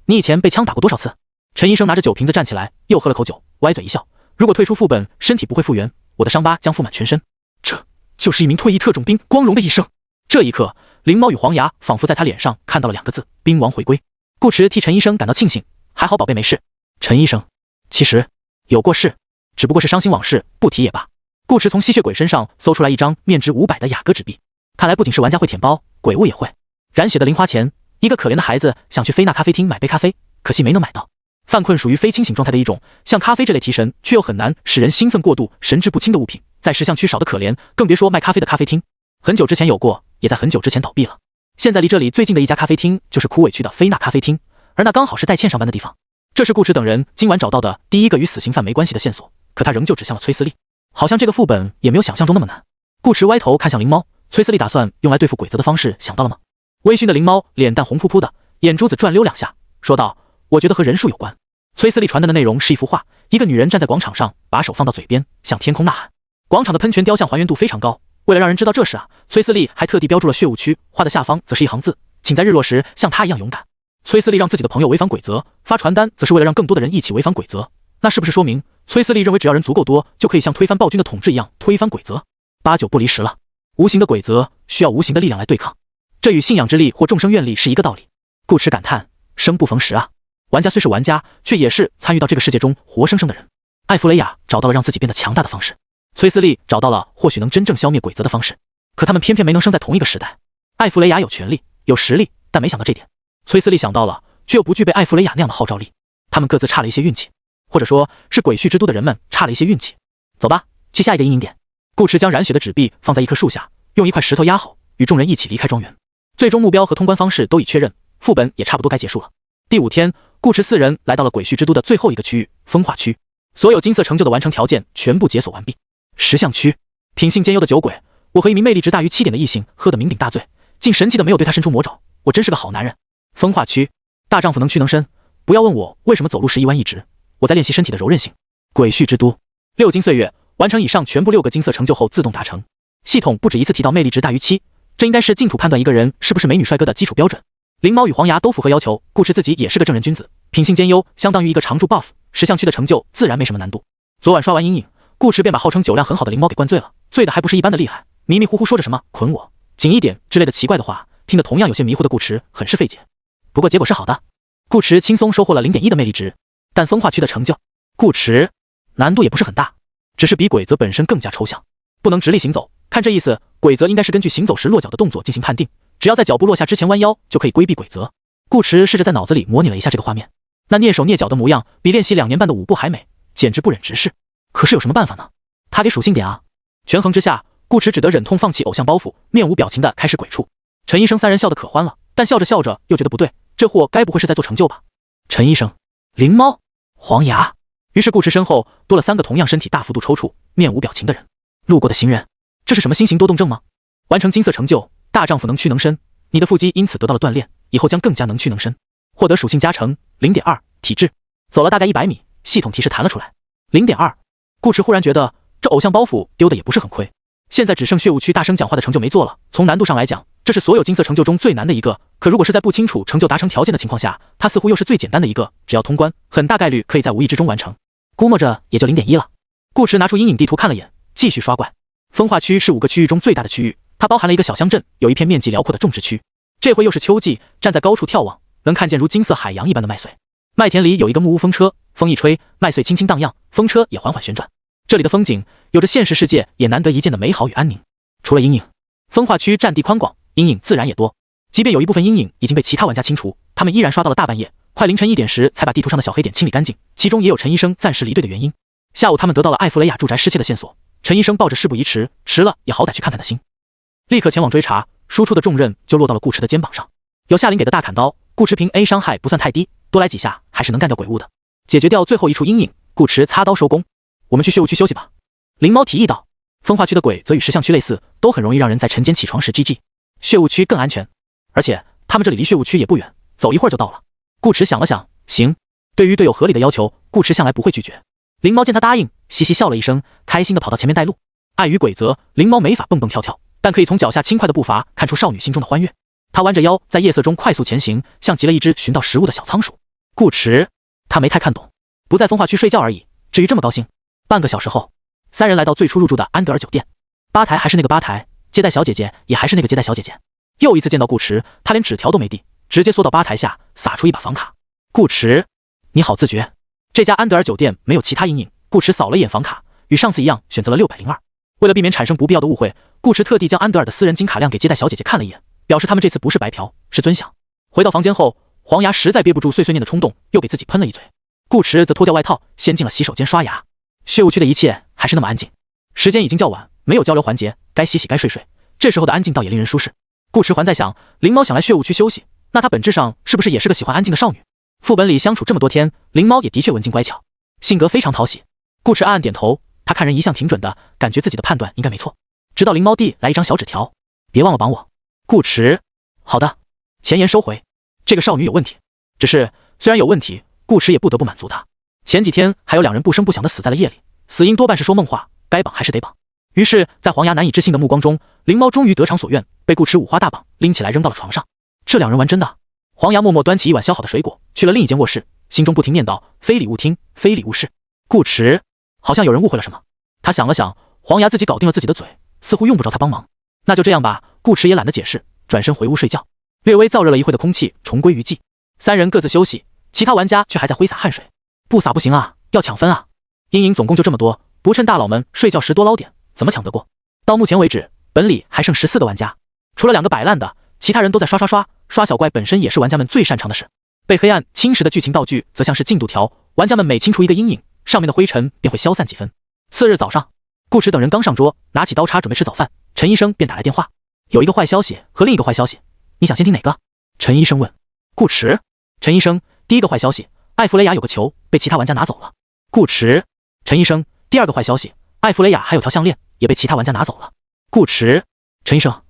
你以前被枪打过多少次？陈医生拿着酒瓶子站起来，又喝了口酒，歪嘴一笑：如果退出副本，身体不会复原，我的伤疤将覆满全身。这就是一名退役特种兵光荣的一生。这一刻，灵猫与黄牙仿佛在他脸上看到了2个字：兵王回归。顾驰替陈医生感到庆幸，还好宝贝没事。陈医生，其实有过事，只不过是伤心往事，不提也罢。顾驰从吸血鬼身上搜出来一张面值500的雅歌纸币，看来不仅是玩家会舔包，鬼物也会。染血的零花钱，一个可怜的孩子想去菲娜咖啡厅买杯咖啡，可惜没能买到。犯困属于非清醒状态的一种，像咖啡这类提神却又很难使人兴奋过度、神志不清的物品，在10项区少得可怜，更别说卖咖啡的咖啡厅。很久之前有过，也在很久之前倒闭了。现在离这里最近的一家咖啡厅就是枯尾区的菲娜咖啡厅，而那刚好是戴倩上班的地方。这是顾驰等人今晚找到的第一个与死刑犯没关系的线索，可他仍旧指向了崔思利，好像这个副本也没有想象中那么难。顾驰歪头看向灵猫，崔思利打算用来对付鬼子的方式想到了吗？微醺的灵猫脸蛋红扑扑的，眼珠子转溜2下，说道：我觉得和人数有关。崔思利传达的内容是一幅画，一个女人站在广场上，把手放到嘴边，向天空呐喊。广场的喷泉雕像还原度非常高，为了让人知道这事啊，崔思利还特地标注了血雾区，画的下方则是一行字：请在日落时像他一样勇敢。崔思利让自己的朋友违反规则，发传单则是为了让更多的人一起违反规则。那是不是说明崔思利认为只要人足够多，就可以像推翻暴君的统治一样推翻鬼则？八九不离十了。无形的鬼则需要无形的力量来对抗，这与信仰之力或众生愿力是一个道理。顾驰感叹：生不逢时啊！玩家虽是玩家，却也是参与到这个世界中活生生的人。艾弗雷亚找到了让自己变得强大的方式，崔斯利找到了或许能真正消灭鬼则的方式，可他们偏偏没能生在同一个时代。艾弗雷亚有权力有实力，但没想到这点。崔斯利想到了，却又不具备艾弗雷亚那样的号召力。他们各自差了一些运气，或者说是鬼畜之都的人们差了一些运气。走吧，去下一个阴影点。顾驰将染血的纸币放在一棵树下，用一块石头压好，与众人一起离开庄园。最终目标和通关方式都已确认，副本也差不多该结束了。第5天，顾驰4人来到了鬼畜之都的最后一个区域——风化区。所有金色成就的完成条件全部解锁完毕。石像区，品性兼优的酒鬼，我和一名魅力值大于7点的异性喝得酩酊大醉，竟神奇的没有对他伸出魔爪，我真是个好男人。风化区，大丈夫能屈能伸，不要问我为什么走路时一弯一直，我在练习身体的柔韧性。鬼畜之都，6金岁月，完成以上全部6个金色成就后自动达成。系统不止一次提到魅力值大于7，这应该是净土判断一个人是不是美女帅哥的基础标准。灵猫与黄牙都符合要求，顾驰自己也是个正人君子，品性兼优，相当于一个常驻 buff。石像区的成就自然没什么难度。昨晚刷完阴影，顾驰便把号称酒量很好的灵猫给灌醉了，醉的还不是一般的厉害，迷迷糊糊说着什么捆我紧一点之类的奇怪的话，听得同样有些迷糊的顾驰很是费解。不过结果是好的，顾驰轻松收获了 0.1 的魅力值。但风化区的成就，顾驰难度也不是很大，只是比鬼则本身更加抽象，不能直立行走。看这意思，鬼则应该是根据行走时落脚的动作进行判定，只要在脚步落下之前弯腰就可以规避鬼则。顾驰试着在脑子里模拟了一下这个画面，那蹑手蹑脚的模样比练习2年半的舞步还美，简直不忍直视。可是有什么办法呢？他给属性点啊！权衡之下，顾驰只得忍痛放弃偶像包袱，面无表情的开始鬼畜。陈医生3人笑得可欢了，但笑着笑着又觉得不对，这货该不会是在做成就吧？陈医生、灵猫、黄牙。于是顾驰身后多了3个同样身体大幅度抽搐、面无表情的人。路过的行人，这是什么新型多动症吗？完成金色成就，大丈夫能屈能伸，你的腹肌因此得到了锻炼，以后将更加能屈能伸。获得属性加成 0.2 体质。走了大概100米，系统提示弹了出来 0.2。 顾驰忽然觉得这偶像包袱丢的也不是很亏。现在只剩血雾区大声讲话的成就没做了，从难度上来讲，这是所有金色成就中最难的一个，可如果是在不清楚成就达成条件的情况下，它似乎又是最简单的一个，只要通关，很大概率可以在无意之中完成。估摸着也就 0.1 了。顾驰拿出阴影地图看了眼，继续刷怪。风化区是5个区域中最大的区域，它包含了一个小乡镇，有一片面积辽阔的种植区。这回又是秋季，站在高处眺望，能看见如金色海洋一般的麦穗。麦田里有一个木屋风车，风一吹，麦穗轻轻荡漾，风车也缓缓旋转。这里的风景有着现实世界也难得一见的美好与安宁。除了阴影，风化区占地宽广，阴影自然也多。即便有一部分阴影已经被其他玩家清除，他们依然刷到了大半夜，快凌晨1点时才把地图上的小黑点清理干净，其中也有陈医生暂时离队的原因。下午他们得到了艾弗雷亚住宅失窃的线索，陈医生抱着事不宜迟，迟了也好歹去看看的心，立刻前往追查，输出的重任就落到了顾驰的肩膀上。有夏琳给的大砍刀，顾驰凭 A 伤害不算太低，多来几下还是能干掉鬼物的。解决掉最后一处阴影，顾驰擦刀收工。我们去血雾区休息吧。灵猫提议道。风化区的鬼则与石像区类似，都很容易让人在晨间起床时 GG。血雾区更安全，而且他们这里离血雾区也不远，走一会儿就到了。顾驰想了想，行。对于队友合理的要求，顾驰向来不会拒绝。灵猫见他答应，嘻嘻笑了一声，开心地跑到前面带路。碍于鬼则，灵猫没法蹦蹦跳跳，但可以从脚下轻快的步伐看出少女心中的欢悦。她弯着腰，在夜色中快速前行，像极了一只寻到食物的小仓鼠。顾驰，他没太看懂，不在风化区睡觉而已，至于这么高兴。半个小时后，3人来到最初入住的安德尔酒店，吧台还是那个吧台，接待小姐姐也还是那个接待小姐姐。又一次见到顾驰，他连纸条都没递，直接缩到吧台下，撒出一把房卡。顾驰，你好自觉。这家安德尔酒店没有其他阴影，顾驰扫了一眼房卡，与上次一样选择了602。为了避免产生不必要的误会，顾驰特地将安德尔的私人金卡量给接待小姐姐看了一眼，表示他们这次不是白嫖，是尊享。回到房间后，黄牙实在憋不住碎碎念的冲动，又给自己喷了一嘴。顾驰则脱掉外套，先进了洗手间刷牙。血雾区的一切还是那么安静，时间已经较晚，没有交流环节，该洗洗该睡睡。这时候的安静倒也令人舒适。顾驰还在想，灵猫想来血雾区休息，那她本质上是不是也是个喜欢安静的少女？副本里相处这么多天，灵猫也的确文静乖巧，性格非常讨喜。顾驰暗暗点头，他看人一向挺准的，感觉自己的判断应该没错。直到灵猫递来一张小纸条，别忘了绑我。顾驰，好的，前言收回。这个少女有问题，只是虽然有问题，顾驰也不得不满足她。前几天还有2人不声不响的死在了夜里，死因多半是说梦话，该绑还是得绑。于是，在黄牙难以置信的目光中，灵猫终于得偿所愿，被顾驰五花大绑，拎起来扔到了床上。这2人玩真的。黄牙默默端起一碗削好的水果，去了另一间卧室，心中不停念叨：非礼勿听，非礼勿视。顾驰，好像有人误会了什么。他想了想，黄牙自己搞定了自己的嘴，似乎用不着他帮忙。那就这样吧，顾驰也懒得解释，转身回屋睡觉。略微燥热了一会的空气重归于寂，三人各自休息，其他玩家却还在挥洒汗水。不洒不行啊，要抢分啊！阴影总共就这么多，不趁大佬们睡觉时多捞点，怎么抢得过？到目前为止，本里还剩14个玩家，除了2个摆烂的，其他人都在刷小怪本身也是玩家们最擅长的事。被黑暗侵蚀的剧情道具则像是进度条，玩家们每清除一个阴影，上面的灰尘便会消散几分。次日早上，顾驰等人刚上桌，拿起刀叉准备吃早饭，陈医生便打来电话，有一个坏消息和另一个坏消息，你想先听哪个？陈医生问。顾驰，陈医生，第一个坏消息，艾弗雷亚有个球被其他玩家拿走了。顾驰，陈医生，第二个坏消息，艾弗雷亚还有条项链也被其他玩家拿走了。顾驰，陈医生，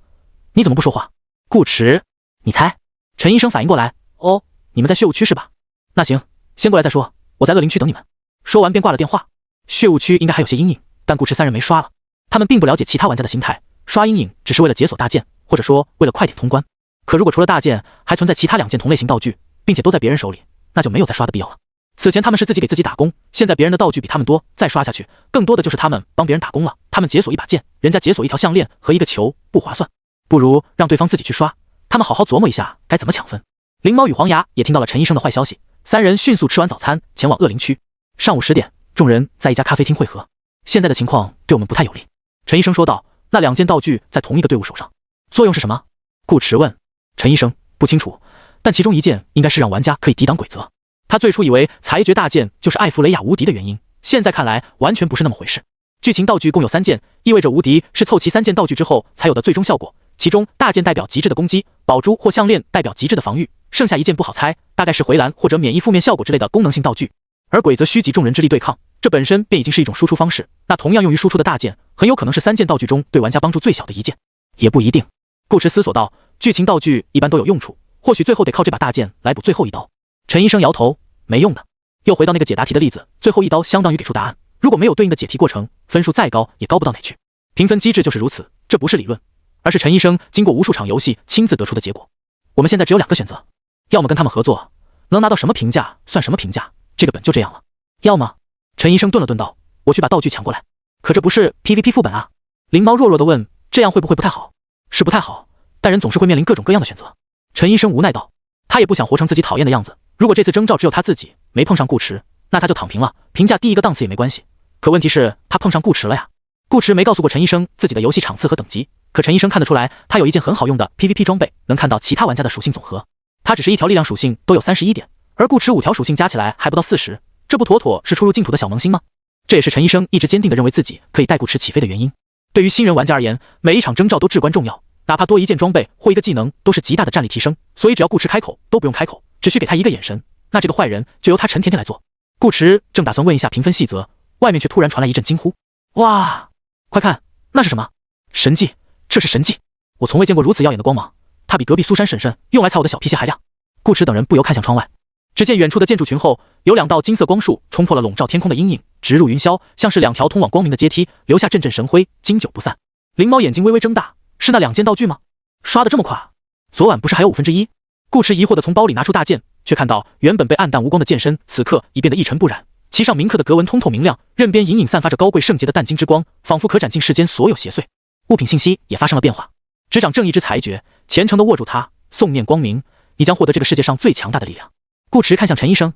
你怎么不说话？顾驰，你猜？陈医生反应过来，哦，你们在血雾区是吧？那行，先过来再说，我在恶灵区等你们。说完便挂了电话。血雾区应该还有些阴影，但顾驰三人没刷了，他们并不了解其他玩家的心态，刷阴影只是为了解锁大件，或者说为了快点通关。可如果除了大件还存在其他2件同类型道具，并且都在别人手里，那就没有再刷的必要了。此前他们是自己给自己打工，现在别人的道具比他们多，再刷下去更多的就是他们帮别人打工了。他们解锁一把剑，人家解锁一条项链和一个球，不划算，不如让对方自己去刷，他们好好琢磨一下该怎么抢分。灵猫与黄牙也听到了陈医生的坏消息，三人迅速吃完早餐前往恶灵区。上午10点，众人在一家咖啡厅会合。现在的情况对我们不太有利，陈医生说道，那2件道具在同一个队伍手上，作用是什么？顾驰问。陈医生，不清楚，但其中一件应该是让玩家可以抵挡鬼则。他最初以为裁决大剑就是艾弗雷亚无敌的原因，现在看来完全不是那么回事。剧情道具共有3件，意味着无敌是凑齐3件道具之后才有的最终效果，其中大剑代表极致的攻击，宝珠或项链代表极致的防御，剩下1件不好猜，大概是回蓝或者免疫负面效果之类的功能性道具。而鬼则需集众人之力对抗，这本身便已经是一种输出方式，那同样用于输出的大剑很有可能是3件道具中对玩家帮助最小的1件，也不一定。顾驰思索道，剧情道具一般都有用处，或许最后得靠这把大剑来补最后一刀。陈医生摇头，没用的。又回到那个解答题的例子，最后一刀相当于给出答案，如果没有对应的解题过程，分数再高也高不到哪去。评分机制就是如此，这不是理论，而是陈医生经过无数场游戏亲自得出的结果。我们现在只有2个选择，要么跟他们合作，能拿到什么评价算什么评价，这个本就这样了。要么，陈医生顿了顿道，我去把道具抢过来。可这不是 PVP 副本啊？灵猫弱弱地问，这样会不会不太好？是不太好，但人总是会面临各种各样的选择。陈医生无奈道，他也不想活成自己讨厌的样子，如果这次征召只有他自己，没碰上顾驰，那他就躺平了，评价第一个档次也没关系。可问题是，他碰上顾驰了呀。顾驰没告诉过陈医生自己的游戏场次和等级，可陈医生看得出来，他有一件很好用的 PVP 装备，能看到其他玩家的属性总和。他只是1条力量属性都有31点，而顾驰5条属性加起来还不到40，这不妥妥是初入净土的小萌新吗？这也是陈医生一直坚定地认为自己可以带顾驰起飞的原因。对于新人玩家而言，每一场征召都至关重要，哪怕多一件装备或一个技能，都是极大的战力提升。所以只要顾驰开口，都不用开口，只需给他一个眼神，那这个坏人就由他陈甜甜来做。顾驰正打算问一下评分细则，外面却突然传来一阵惊呼：哇！快看，那是什么？神迹！这是神迹！我从未见过如此耀眼的光芒，它比隔壁苏珊婶婶用来踩我的小皮鞋还亮。顾驰等人不由看向窗外，只见远处的建筑群后，有2道金色光束冲破了笼罩天空的阴影，直入云霄，像是2条通往光明的阶梯，留下阵阵神辉，经久不散。灵猫眼睛微微睁大，是那2件道具吗？刷得这么快，昨晚不是还有1/5？顾驰疑惑地从包里拿出大剑，却看到原本被暗淡无光的剑身，此刻已变得一尘不染，其上铭刻的格纹通透明亮，刃边隐隐散发着高贵圣洁的淡金之光，仿佛可斩尽世间所有邪祟。物品信息也发生了变化，执掌正义之裁决，虔诚地握住它，诵念光明，你将获得这个世界上最强大的力量。顾驰看向陈医生，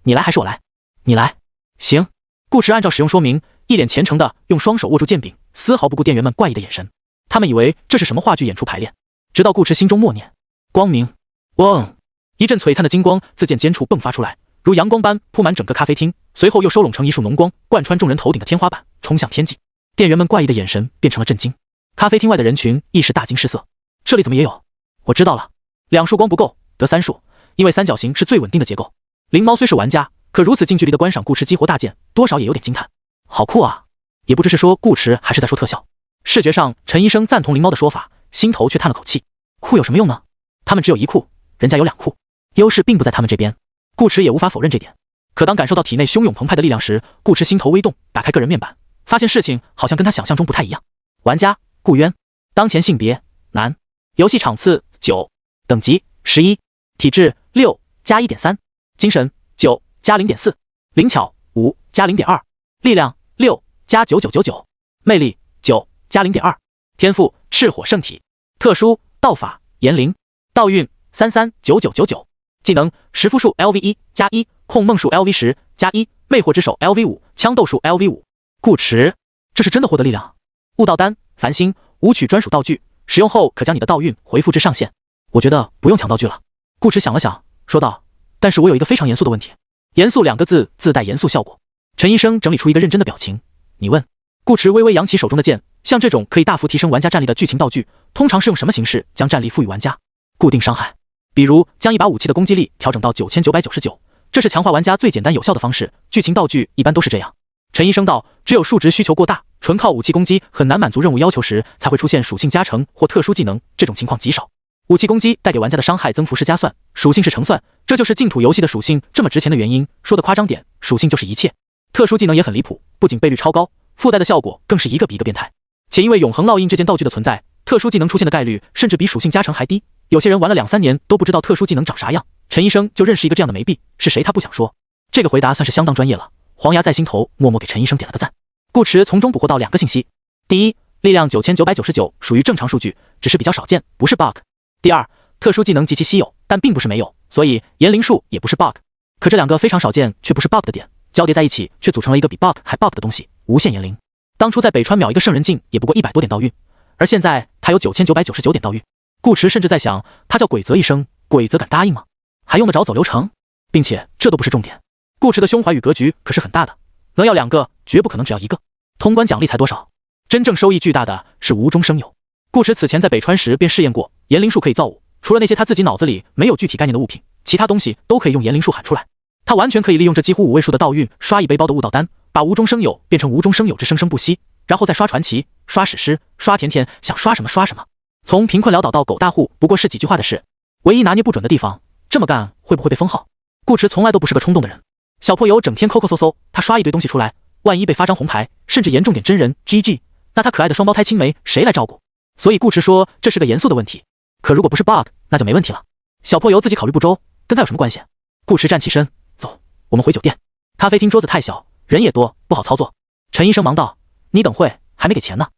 你来还是我来？你来。行。顾驰按照使用说明，一脸虔诚地用双手握住剑柄，丝毫不顾店员们怪异的眼神。他们以为这是什么话剧演出排练，直到顾驰心中默念光明，嗡，一阵璀璨的金光自剑尖处迸发出来，如阳光般铺满整个咖啡厅，随后又收拢成一束浓光，贯穿众人头顶的天花板，冲向天际。店员们怪异的眼神变成了震惊，咖啡厅外的人群一时大惊失色。这里怎么也有？我知道了，2束光不够，得3束，因为三角形是最稳定的结构。灵猫虽是玩家，可如此近距离的观赏顾驰激活大剑，多少也有点惊叹。好酷啊！也不知是说顾驰还是在说特效。视觉上，陈医生赞同灵猫的说法，心头却叹了口气。酷有什么用呢？他们只有1库，人家有2库，优势并不在他们这边。顾驰也无法否认这点。可当感受到体内汹涌澎湃的力量时，顾驰心头微动，打开个人面板，发现事情好像跟他想象中不太一样。玩家顾渊，当前性别男，游戏场次9，等级11，体质6+1.3，精神9+0.4，灵巧5加0.2，力量6加9999，魅力9加0.2，天赋赤火圣体，特殊道法炎灵，道运339999，技能时复数 LV1 加1，控梦数 LV10 加1，魅惑之手 LV5，枪斗数 LV5。顾池，这是真的获得力量。悟道丹，繁星，舞曲专属道具，使用后可将你的道运回复至上限。我觉得不用抢道具了。顾池想了想，说道：但是我有一个非常严肃的问题。严肃2个字自带严肃效果。陈医生整理出一个认真的表情。你问。顾池微微扬起手中的剑，像这种可以大幅提升玩家战力的剧情道具，通常是用什么形式将战力赋予玩家？固定伤害。比如将一把武器的攻击力调整到9999，这是强化玩家最简单有效的方式，剧情道具一般都是这样。陈医生道：只有数值需求过大，纯靠武器攻击很难满足任务要求时，才会出现属性加成或特殊技能，这种情况极少。武器攻击带给玩家的伤害增幅是加算，属性是乘算，这就是净土游戏的属性这么值钱的原因。说的夸张点，属性就是一切。特殊技能也很离谱，不仅倍率超高，附带的效果更是一个比一个变态。且因为永恒烙印这件道具的存在，特殊技能出现的概率甚至比属性加成还低。有些人玩了2-3年都不知道特殊技能长啥样。陈医生就认识一个这样的没币，是谁他不想说。这个回答算是相当专业了，黄牙在心头默默给陈医生点了个赞。顾池从中捕获到2个信息：第一，力量9999属于正常数据，只是比较少见，不是 bug。第二，特殊技能极其稀有，但并不是没有，所以炎灵术也不是 bug。可这2个非常少见却不是 bug 的点，交叠在一起却组成了一个比 bug 还 bug 的东西——无限炎灵。当初在北川秒一个圣人境也不过100多点道运，而现在他有9999点道运。顾池甚至在想，他叫鬼泽一声，鬼泽敢答应吗？还用得着走流程？并且这都不是重点，顾池的胸怀与格局可是很大的，能要2个绝不可能只要1个。通关奖励才多少？真正收益巨大的是无中生有。顾池此前在北川时便试验过，炎灵术可以造物，除了那些他自己脑子里没有具体概念的物品，其他东西都可以用炎灵术喊出来。他完全可以利用这几乎5位数的道运刷一背包的悟道丹，把无中生有变成无中生有之生生不息，然后再刷传奇、刷史诗、刷甜甜，想刷什么刷什么。从贫困潦倒到狗大户不过是几句话的事，唯一拿捏不准的地方，这么干会不会被封号？顾池从来都不是个冲动的人。小破油整天抠抠搜搜，他刷一堆东西出来，万一被发张红牌，甚至严重点真人 GG， 那他可爱的双胞胎青梅谁来照顾？所以顾池说这是个严肃的问题。可如果不是 bug， 那就没问题了。小破油自己考虑不周，跟他有什么关系？顾池站起身，走，我们回酒店。咖啡厅桌子太小，人也多，不好操作。陈医生忙道：你等会还没给钱呢。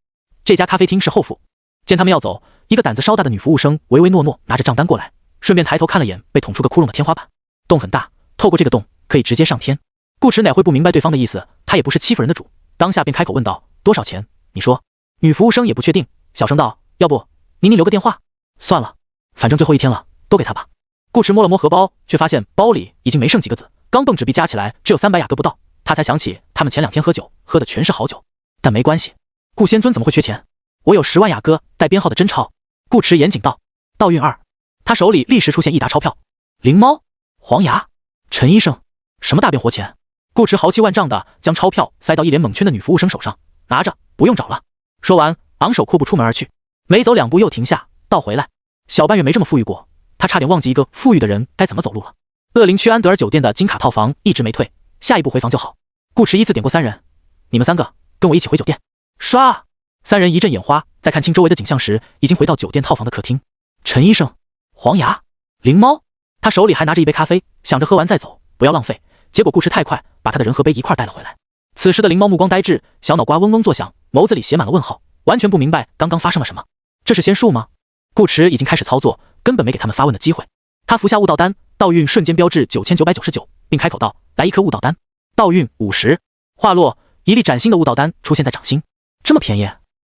这家咖啡厅是后付。见他们要走，一个胆子稍大的女服务生唯唯诺诺拿着账单过来，顺便抬头看了眼被捅出个窟窿的天花板，洞很大，透过这个洞可以直接上天。顾池哪会不明白对方的意思，他也不是欺负人的主，当下便开口问道：多少钱？你说。女服务生也不确定，小声道：要不您留个电话？算了，反正最后一天了，都给他吧。顾池摸了摸荷包，却发现包里已经没剩几个子，钢镚纸币加起来只有300雅各不到。他才想起他们前2天喝酒，喝的全是好酒。但没关系，顾仙尊怎么会缺钱？我有10万雅各带编号的真钞。顾池严谨道。道运2，他手里立时出现一沓钞票。灵猫、黄牙、陈医生，什么大变活钱？顾池豪气万丈的将钞票塞到一脸蒙圈的女服务生手上，拿着，不用找了。说完，昂首阔步出门而去。没走2步又停下，倒回来。小半月没这么富裕过，他差点忘记一个富裕的人该怎么走路了。鄂林区安德尔酒店的金卡套房一直没退，下一步回房就好。顾池依次点过3人，你们3个跟我一起回酒店。刷！3人一阵眼花，在看清周围的景象时，已经回到酒店套房的客厅。陈医生、黄牙、灵猫，他手里还拿着一杯咖啡，想着喝完再走，不要浪费。结果顾池太快，把他的人和杯一块带了回来。此时的灵猫目光呆滞，小脑瓜嗡嗡作响，眸子里写满了问号，完全不明白刚刚发生了什么。这是仙术吗？顾池已经开始操作，根本没给他们发问的机会。他服下悟道丹，道运瞬间飙至9999，并开口道：来1颗悟道丹。道运50。话落，一粒崭新的悟道丹出现在掌心。这么便宜？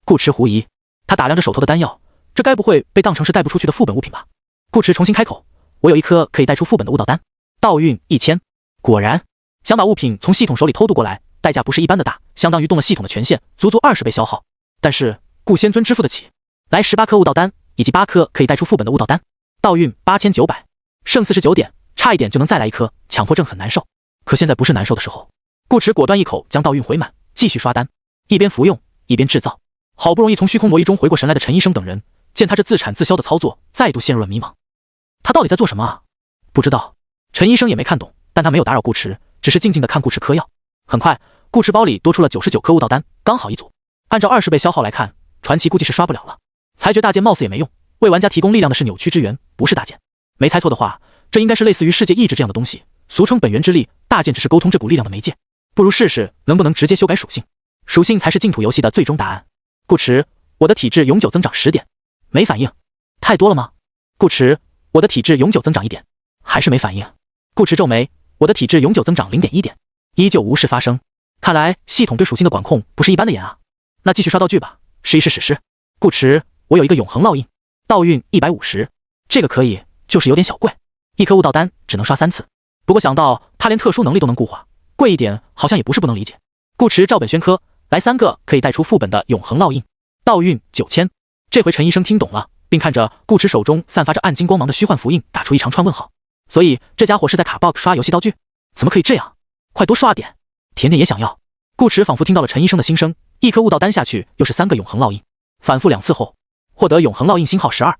顾池狐疑，他打量着手头的丹药，这该不会被当成是带不出去的副本物品吧？顾池重新开口：我有1颗可以带出副本的悟道丹，道运1000。果然，想把物品从系统手里偷渡过来，代价不是一般的大，相当于动了系统的权限，足足20倍消耗。但是顾仙尊支付得起。来18颗悟道丹，以及8颗可以带出副本的悟道丹，道运8900，剩49点，差一点就能再来1颗，强迫症很难受。可现在不是难受的时候。顾池果断一口将道运回满，继续刷单，一边服用一边制造。好不容易从虚空魔域中回过神来的陈医生等人，见他这自产自销的操作，再度陷入了迷茫。他到底在做什么啊？不知道。陈医生也没看懂，但他没有打扰顾池，只是静静的看顾池嗑药。很快，顾池包里多出了99颗悟道丹，刚好1组。按照20倍消耗来看，传奇估计是刷不了了。裁决大剑貌似也没用，为玩家提供力量的是扭曲之源，不是大剑。没猜错的话，这应该是类似于世界意志这样的东西，俗称本源之力，大剑只是沟通这股力量的媒介。不如试试能不能直接修改属性，属性才是净土游戏的最终答案。顾池，我的体质永久增长10点，没反应，太多了吗？顾池，我的体质永久增长1点，还是没反应。顾池皱眉，我的体质永久增长0.1点，依旧无事发生。看来系统对属性的管控不是一般的严啊。那继续刷道具吧，试一试史诗。顾池，我有一个永恒烙印，道运150，这个可以，就是有点小贵，一颗悟道丹只能刷3次。不过想到他连特殊能力都能固化，贵一点好像也不是不能理解。顾池照本宣科，来3个可以带出副本的永恒烙印，道运9000。这回陈医生听懂了，并看着顾池手中散发着暗金光芒的虚幻符印，打出一长串问号。所以这家伙是在卡 bug 刷游戏道具？怎么可以这样？快多刷点！甜甜也想要。顾池仿佛听到了陈医生的心声，一颗悟道丹下去又是3个永恒烙印，反复2次后获得永恒烙印星号12。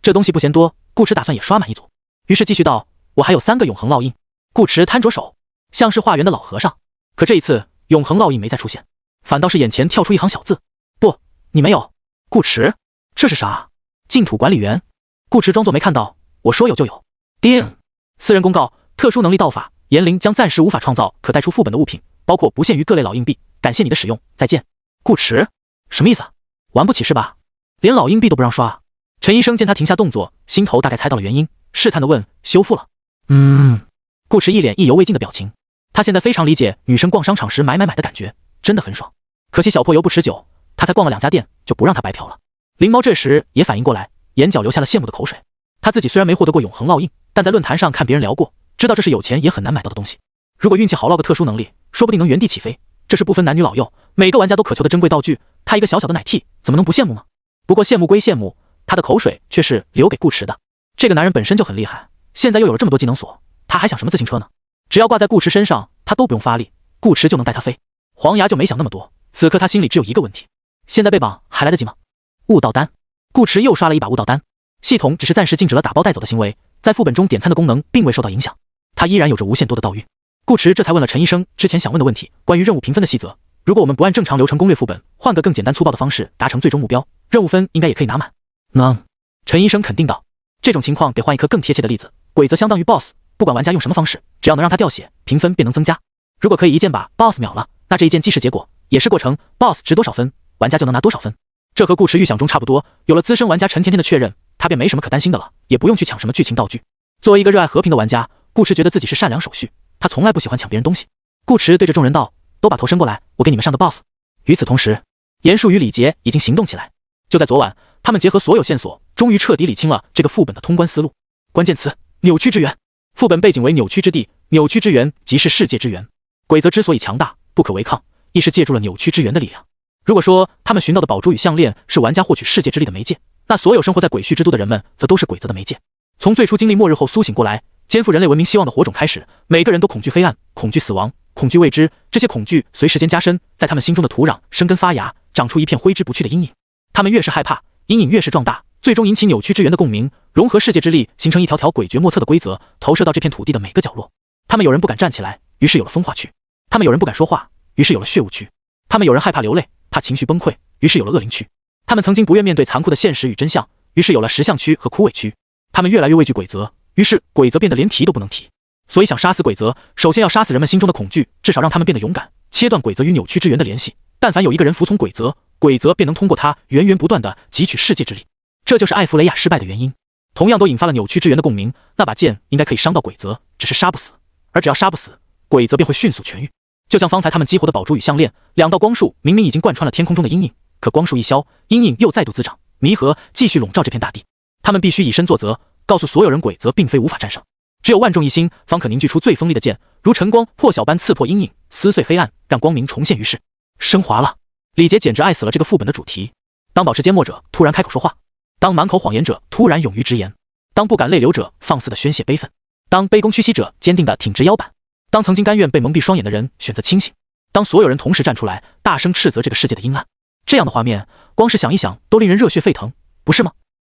这东西不嫌多，顾池打算也刷满一组，于是继续道：我还有3个永恒烙印。顾池摊着手，像是化缘的老和尚。可这一次永恒烙印没再出现，反倒是眼前跳出一行小字：不，你没有。顾池，这是啥？净土管理员。顾池装作没看到，我说有就有。叮！私人公告：特殊能力道法，言灵将暂时无法创造可带出副本的物品，包括不限于各类老硬币。感谢你的使用，再见。顾池，什么意思啊？玩不起是吧？连老硬币都不让刷。陈医生见他停下动作，心头大概猜到了原因，试探地问：修复了？顾池一脸意犹未尽的表情。他现在非常理解女生逛商场时买的感觉，真的很爽。可惜小破油不持久，他才逛了2家店，就不让他白嫖了。灵猫这时也反应过来，眼角流下了羡慕的口水。他自己虽然没获得过永恒烙印，但在论坛上看别人聊过，知道这是有钱也很难买到的东西。如果运气好捞个特殊能力，说不定能原地起飞。这是不分男女老幼，每个玩家都渴求的珍贵道具，他一个小小的奶替怎么能不羡慕呢？不过羡慕归羡慕，他的口水却是留给顾池的。这个男人本身就很厉害，现在又有了这么多技能锁，他还想什么自行车呢？只要挂在顾池身上，他都不用发力，顾池就能带他飞。黄牙就没想那么多，此刻他心里只有一个问题：现在被绑还来得及吗？悟道丹，顾池又刷了一把悟道丹。系统只是暂时禁止了打包带走的行为，在副本中点餐的功能并未受到影响，他依然有着无限多的道运。顾池这才问了陈医生之前想问的问题，关于任务评分的细则。如果我们不按正常流程攻略副本，换个更简单粗暴的方式达成最终目标，任务分应该也可以拿满。能，陈医生肯定道。这种情况得换一个更贴切的例子，鬼则相当于 BOSS， 不管玩家用什么方式，只要能让他掉血，评分便能增加。如果可以一剑把 BOSS 秒了，那这一剑既是结果，也是过程， BOSS 值多少分，玩家就能拿多少分。这和顾池预想中差不多，有了资深玩家陈甜甜的确认，他便没什么可担心的了，也不用去抢什么剧情道具。作为一个热爱和平的玩家，顾池觉得自己是善良手续，他从来不喜欢抢别人东西。顾池对着众人道：都把头伸过来，我给你们上的 buff。 与此同时，严树与李杰已经行动起来。就在昨晚，他们结合所有线索，终于彻底理清了这个副本的通关思路。关键词：扭曲之源。副本背景为扭曲之地，扭曲之源即是世界之源。鬼则之所以强大，不可违抗，亦是借助了扭曲之源的力量。如果说他们寻到的宝珠与项链是玩家获取世界之力的媒介，那所有生活在鬼墟之都的人们则都是鬼则的媒介。从最初经历末日后苏醒过来，肩负人类文明希望的火种开始，每个人都恐惧黑暗，恐惧死亡，恐惧未知。这些恐惧随时间加深，在他们心中的土壤生根发芽，长出一片挥之不去的阴影。他们越是害怕，阴影越是壮大，最终引起扭曲之源的共鸣，融合世界之力，形成一条条诡谲莫测的规则，投射到这片土地的每个角落。他们有人不敢站起来，于是有了风化区；他们有人不敢说话，于是有了血雾区；他们有人害怕流泪，怕情绪崩溃，于是有了恶灵区；他们曾经不愿面对残酷的现实与真相，于是有了石像区和枯萎区；他们越来越畏惧鬼则，于是鬼则变得连提都不能提。所以想杀死鬼则，首先要杀死人们心中的恐惧，至少让他们变得勇敢，切断鬼则与扭曲之源的联系。但凡有一个人服从鬼则，鬼则便能通过他源源不断地汲取世界之力。这就是艾弗雷亚失败的原因。同样都引发了扭曲之源的共鸣，那把剑应该可以伤到鬼则，只是杀不死。而只要杀不死，鬼则便会迅速痊愈。就像方才他们激活的宝珠与项链，两道光束明明已经贯穿了天空中的阴影，可光束一消，阴影又再度滋长，弥合继续笼罩这片大地。他们必须以身作则，告诉所有人鬼则并非无法战胜，只有万众一心，方可凝聚出最锋利的剑，如晨光破晓般刺破阴影，撕碎黑暗，让光明重现于世。升华了。李杰简直爱死了这个副本的主题。当保持缄默者突然开口说话，当满口谎言者突然勇于直言，当不敢泪流者放肆的宣泄悲愤，当卑躬屈膝者坚定的挺直腰板，当曾经甘愿被蒙蔽双眼的人选择清醒，当所有人同时站出来大声斥责这个世界的阴暗，这样的画面光是想一想都令人热血沸腾，不是吗？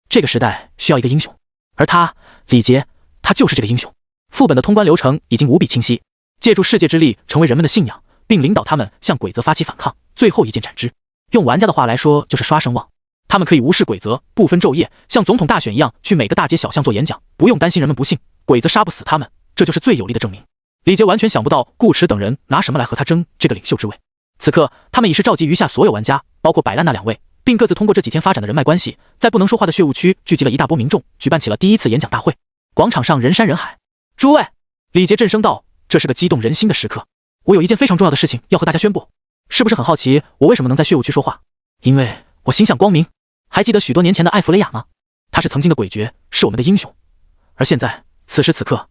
这个时代需要一个英雄，而他李杰，他就是这个英雄。副本的通关流程已经无比清晰，借助世界之力成为人们的信仰，并领导他们向鬼则发起反抗，最后一剑斩之。用玩家的话来说，就是刷声望。他们可以无视鬼则，不分昼夜，像总统大选一样去每个大街小巷做演讲，不用担心人们不信，鬼则杀不死他们，这就是最有力的证明。李杰完全想不到顾池等人拿什么来和他争这个领袖之位。此刻，他们已是召集余下所有玩家，包括摆烂那2位，并各自通过这几天发展的人脉关系，在不能说话的血雾区聚集了一大波民众，举办起了第一次演讲大会。广场上人山人海。诸位，李杰震声道：“这是个激动人心的时刻，我有一件非常重要的事情要和大家宣布。是不是很好奇我为什么能在血雾区说话？因为我心向光明。还记得许多年前的艾弗雷亚吗？他是曾经的鬼爵，是我们的英雄。而现在，此时此刻，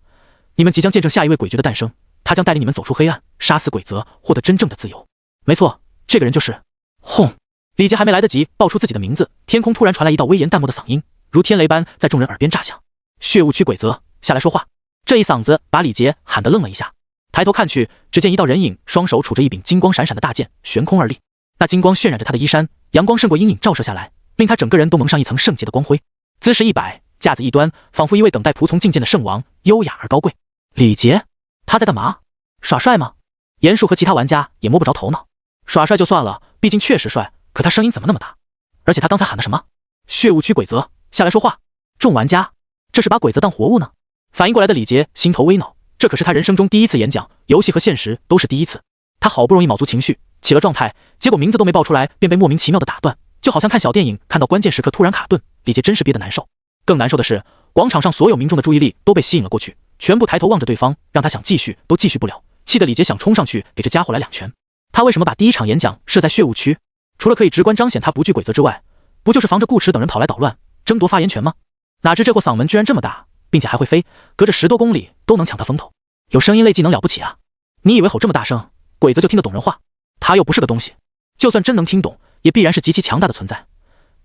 你们即将见证下一位鬼爵的诞生，他将带领你们走出黑暗，杀死鬼则，获得真正的自由。没错，这个人就是……轰！”李杰还没来得及报出自己的名字，天空突然传来一道威严淡漠的嗓音，如天雷般在众人耳边炸响：“血雾区鬼则，下来说话！”这一嗓子把李杰喊得愣了一下，抬头看去，只见一道人影，双手杵着一柄金光闪闪的大剑，悬空而立。那金光渲染着他的衣衫，阳光胜过阴影照射下来，令他整个人都蒙上一层圣洁的光辉。姿势一摆，架子一端，仿佛一位等待仆从觐见的圣王，优雅而高贵。李杰，他在干嘛？耍帅吗？严树和其他玩家也摸不着头脑。耍帅就算了，毕竟确实帅，可他声音怎么那么大？而且他刚才喊的什么？血雾区鬼则，下来说话！众玩家，这是把鬼则当活物呢？反应过来的李杰心头微恼，这可是他人生中第一次演讲，游戏和现实都是第一次。他好不容易卯足情绪，起了状态，结果名字都没报出来，便被莫名其妙的打断，就好像看小电影看到关键时刻突然卡顿。李杰真是憋得难受。更难受的是，广场上所有民众的注意力都被吸引了过去，全部抬头望着对方，让他想继续都继续不了，气得李杰想冲上去给这家伙来2拳。他为什么把第一场演讲设在血雾区？除了可以直观彰显他不惧鬼则之外，不就是防着顾池等人跑来捣乱，争夺发言权吗？哪知这货嗓门居然这么大，并且还会飞，隔着10多公里都能抢他风头。有声音类技能了不起啊！你以为吼这么大声，鬼则就听得懂人话？他又不是个东西，就算真能听懂，也必然是极其强大的存在。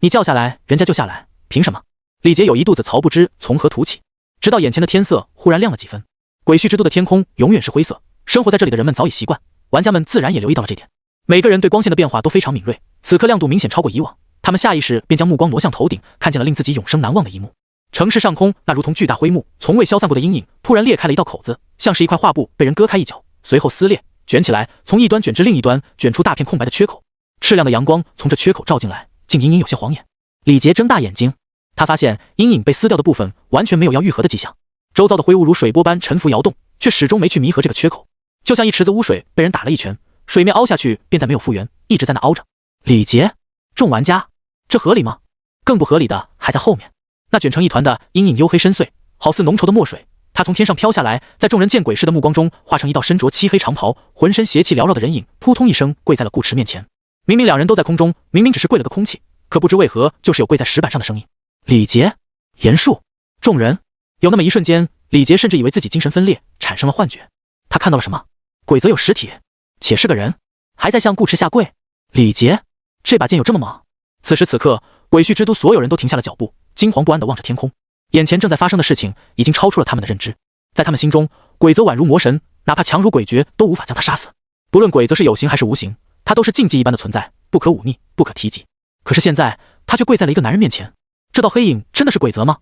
你叫下来，人家就下来，凭什么？李杰有一肚子槽不知从何吐起，直到眼前的天色忽然亮了几分。鬼墟之都的天空永远是灰色，生活在这里的人们早已习惯，玩家们自然也留意到了这点。每个人对光线的变化都非常敏锐，此刻亮度明显超过以往，他们下意识便将目光挪向头顶，看见了令自己永生难忘的一幕。城市上空那如同巨大灰幕，从未消散过的阴影突然裂开了一道口子，像是一块画布被人割开一角，随后撕裂卷起来，从一端卷至另一端，卷出大片空白的缺口。赤亮的阳光从这缺口照进来，竟隐隐有些晃眼。李杰睁大眼睛，他发现阴影被撕掉的部分完全没有要愈合的迹象，周遭的灰雾如水波般沉浮摇动，却始终没去弥合这个缺口，就像一池子污水被人打了一拳，水面凹下去便再没有复原，一直在那凹着。李杰，众玩家，这合理吗？更不合理的还在后面。那卷成一团的阴影黝黑深邃，好似浓稠的墨水，它从天上飘下来，在众人见鬼似的目光中化成一道身着漆黑长袍，浑身邪气缭绕的人影，扑通一声跪在了顾池面前。明明两人都在空中，明明只是跪了个空气，可不知为何就是有跪在石板上的声音。李杰，严树，众人。有那么一瞬间，李杰甚至以为自己精神分裂，产生了幻觉。他看到了什么？鬼则有实体，且是个人，还在向顾池下跪。李杰，这把剑有这么猛？此时此刻，鬼墟之都所有人都停下了脚步，惊惶不安地望着天空。眼前正在发生的事情已经超出了他们的认知，在他们心中，鬼则宛如魔神，哪怕强如鬼爵都无法将他杀死。不论鬼则是有形还是无形，他都是禁忌一般的存在，不可忤逆，不可提及。可是现在，他却跪在了一个男人面前。这道黑影真的是鬼则吗？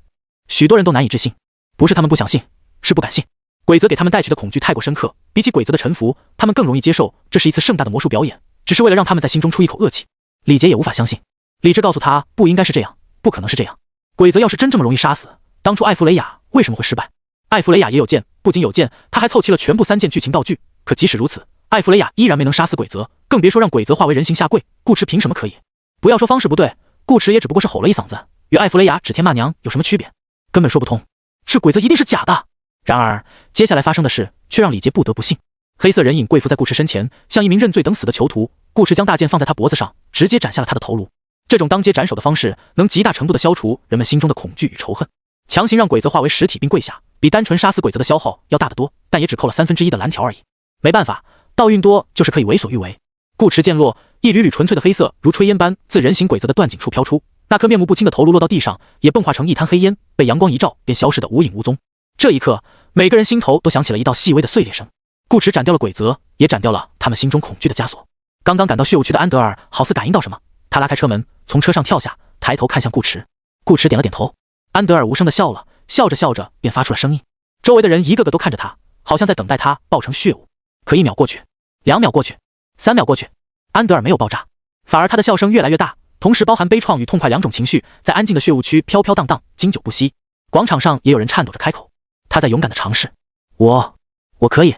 许多人都难以置信，不是他们不想信，是不敢信。鬼则给他们带去的恐惧太过深刻，比起鬼则的臣服，他们更容易接受这是一次盛大的魔术表演，只是为了让他们在心中出一口恶气。李杰也无法相信，理智告诉他不应该是这样，不可能是这样。鬼则要是真这么容易杀死，当初艾弗雷亚为什么会失败？艾弗雷亚也有剑，不仅有剑，他还凑齐了全部3件剧情道具，可即使如此，艾弗雷亚依然没能杀死鬼则，更别说让鬼则化为人形下跪。顾池凭什么可以？不要说方式不对，顾池也只不过是吼了一嗓子，与艾弗雷亚指天骂娘有什么区别？根本说不通。这鬼则一定是假的。然而接下来发生的事却让李杰不得不信。黑色人影跪伏在顾池身前，像一名认罪等死的囚徒。顾池将大剑放在他脖子上，直接斩下了他的头颅。这种当街斩首的方式能极大程度地消除人们心中的恐惧与仇恨。强行让鬼则化为实体并跪下，比单纯杀死鬼则的消耗要大得多，但也只扣了1/3的蓝条而已。没办法，道运多就是可以为所欲为。顾池剑落，一缕缕纯粹的黑色如炊烟般自人形鬼则的断颈处飘出，那颗面目不清的头颅落到地上，也迸化成一滩黑烟，被阳光一照便消失得无影无踪。这一刻，每个人心头都响起了一道细微的碎裂声。顾池斩掉了鬼则，也斩掉了他们心中恐惧的枷锁。刚刚赶到血雾区的安德尔好似感应到什么，他拉开车门，从车上跳下，抬头看向顾池。顾池点了点头。安德尔无声地笑了，笑着笑着便发出了声音。周围的人一个个都看着他，好像在等待他爆成血雾。可1秒过去，2秒过去，3秒过去，安德尔没有爆炸，反而他的笑声越来越大，同时包含悲怆与痛快2种情绪，在安静的血雾区飘飘荡荡，经久不息。广场上也有人颤抖着开口，他在勇敢地尝试。我可以。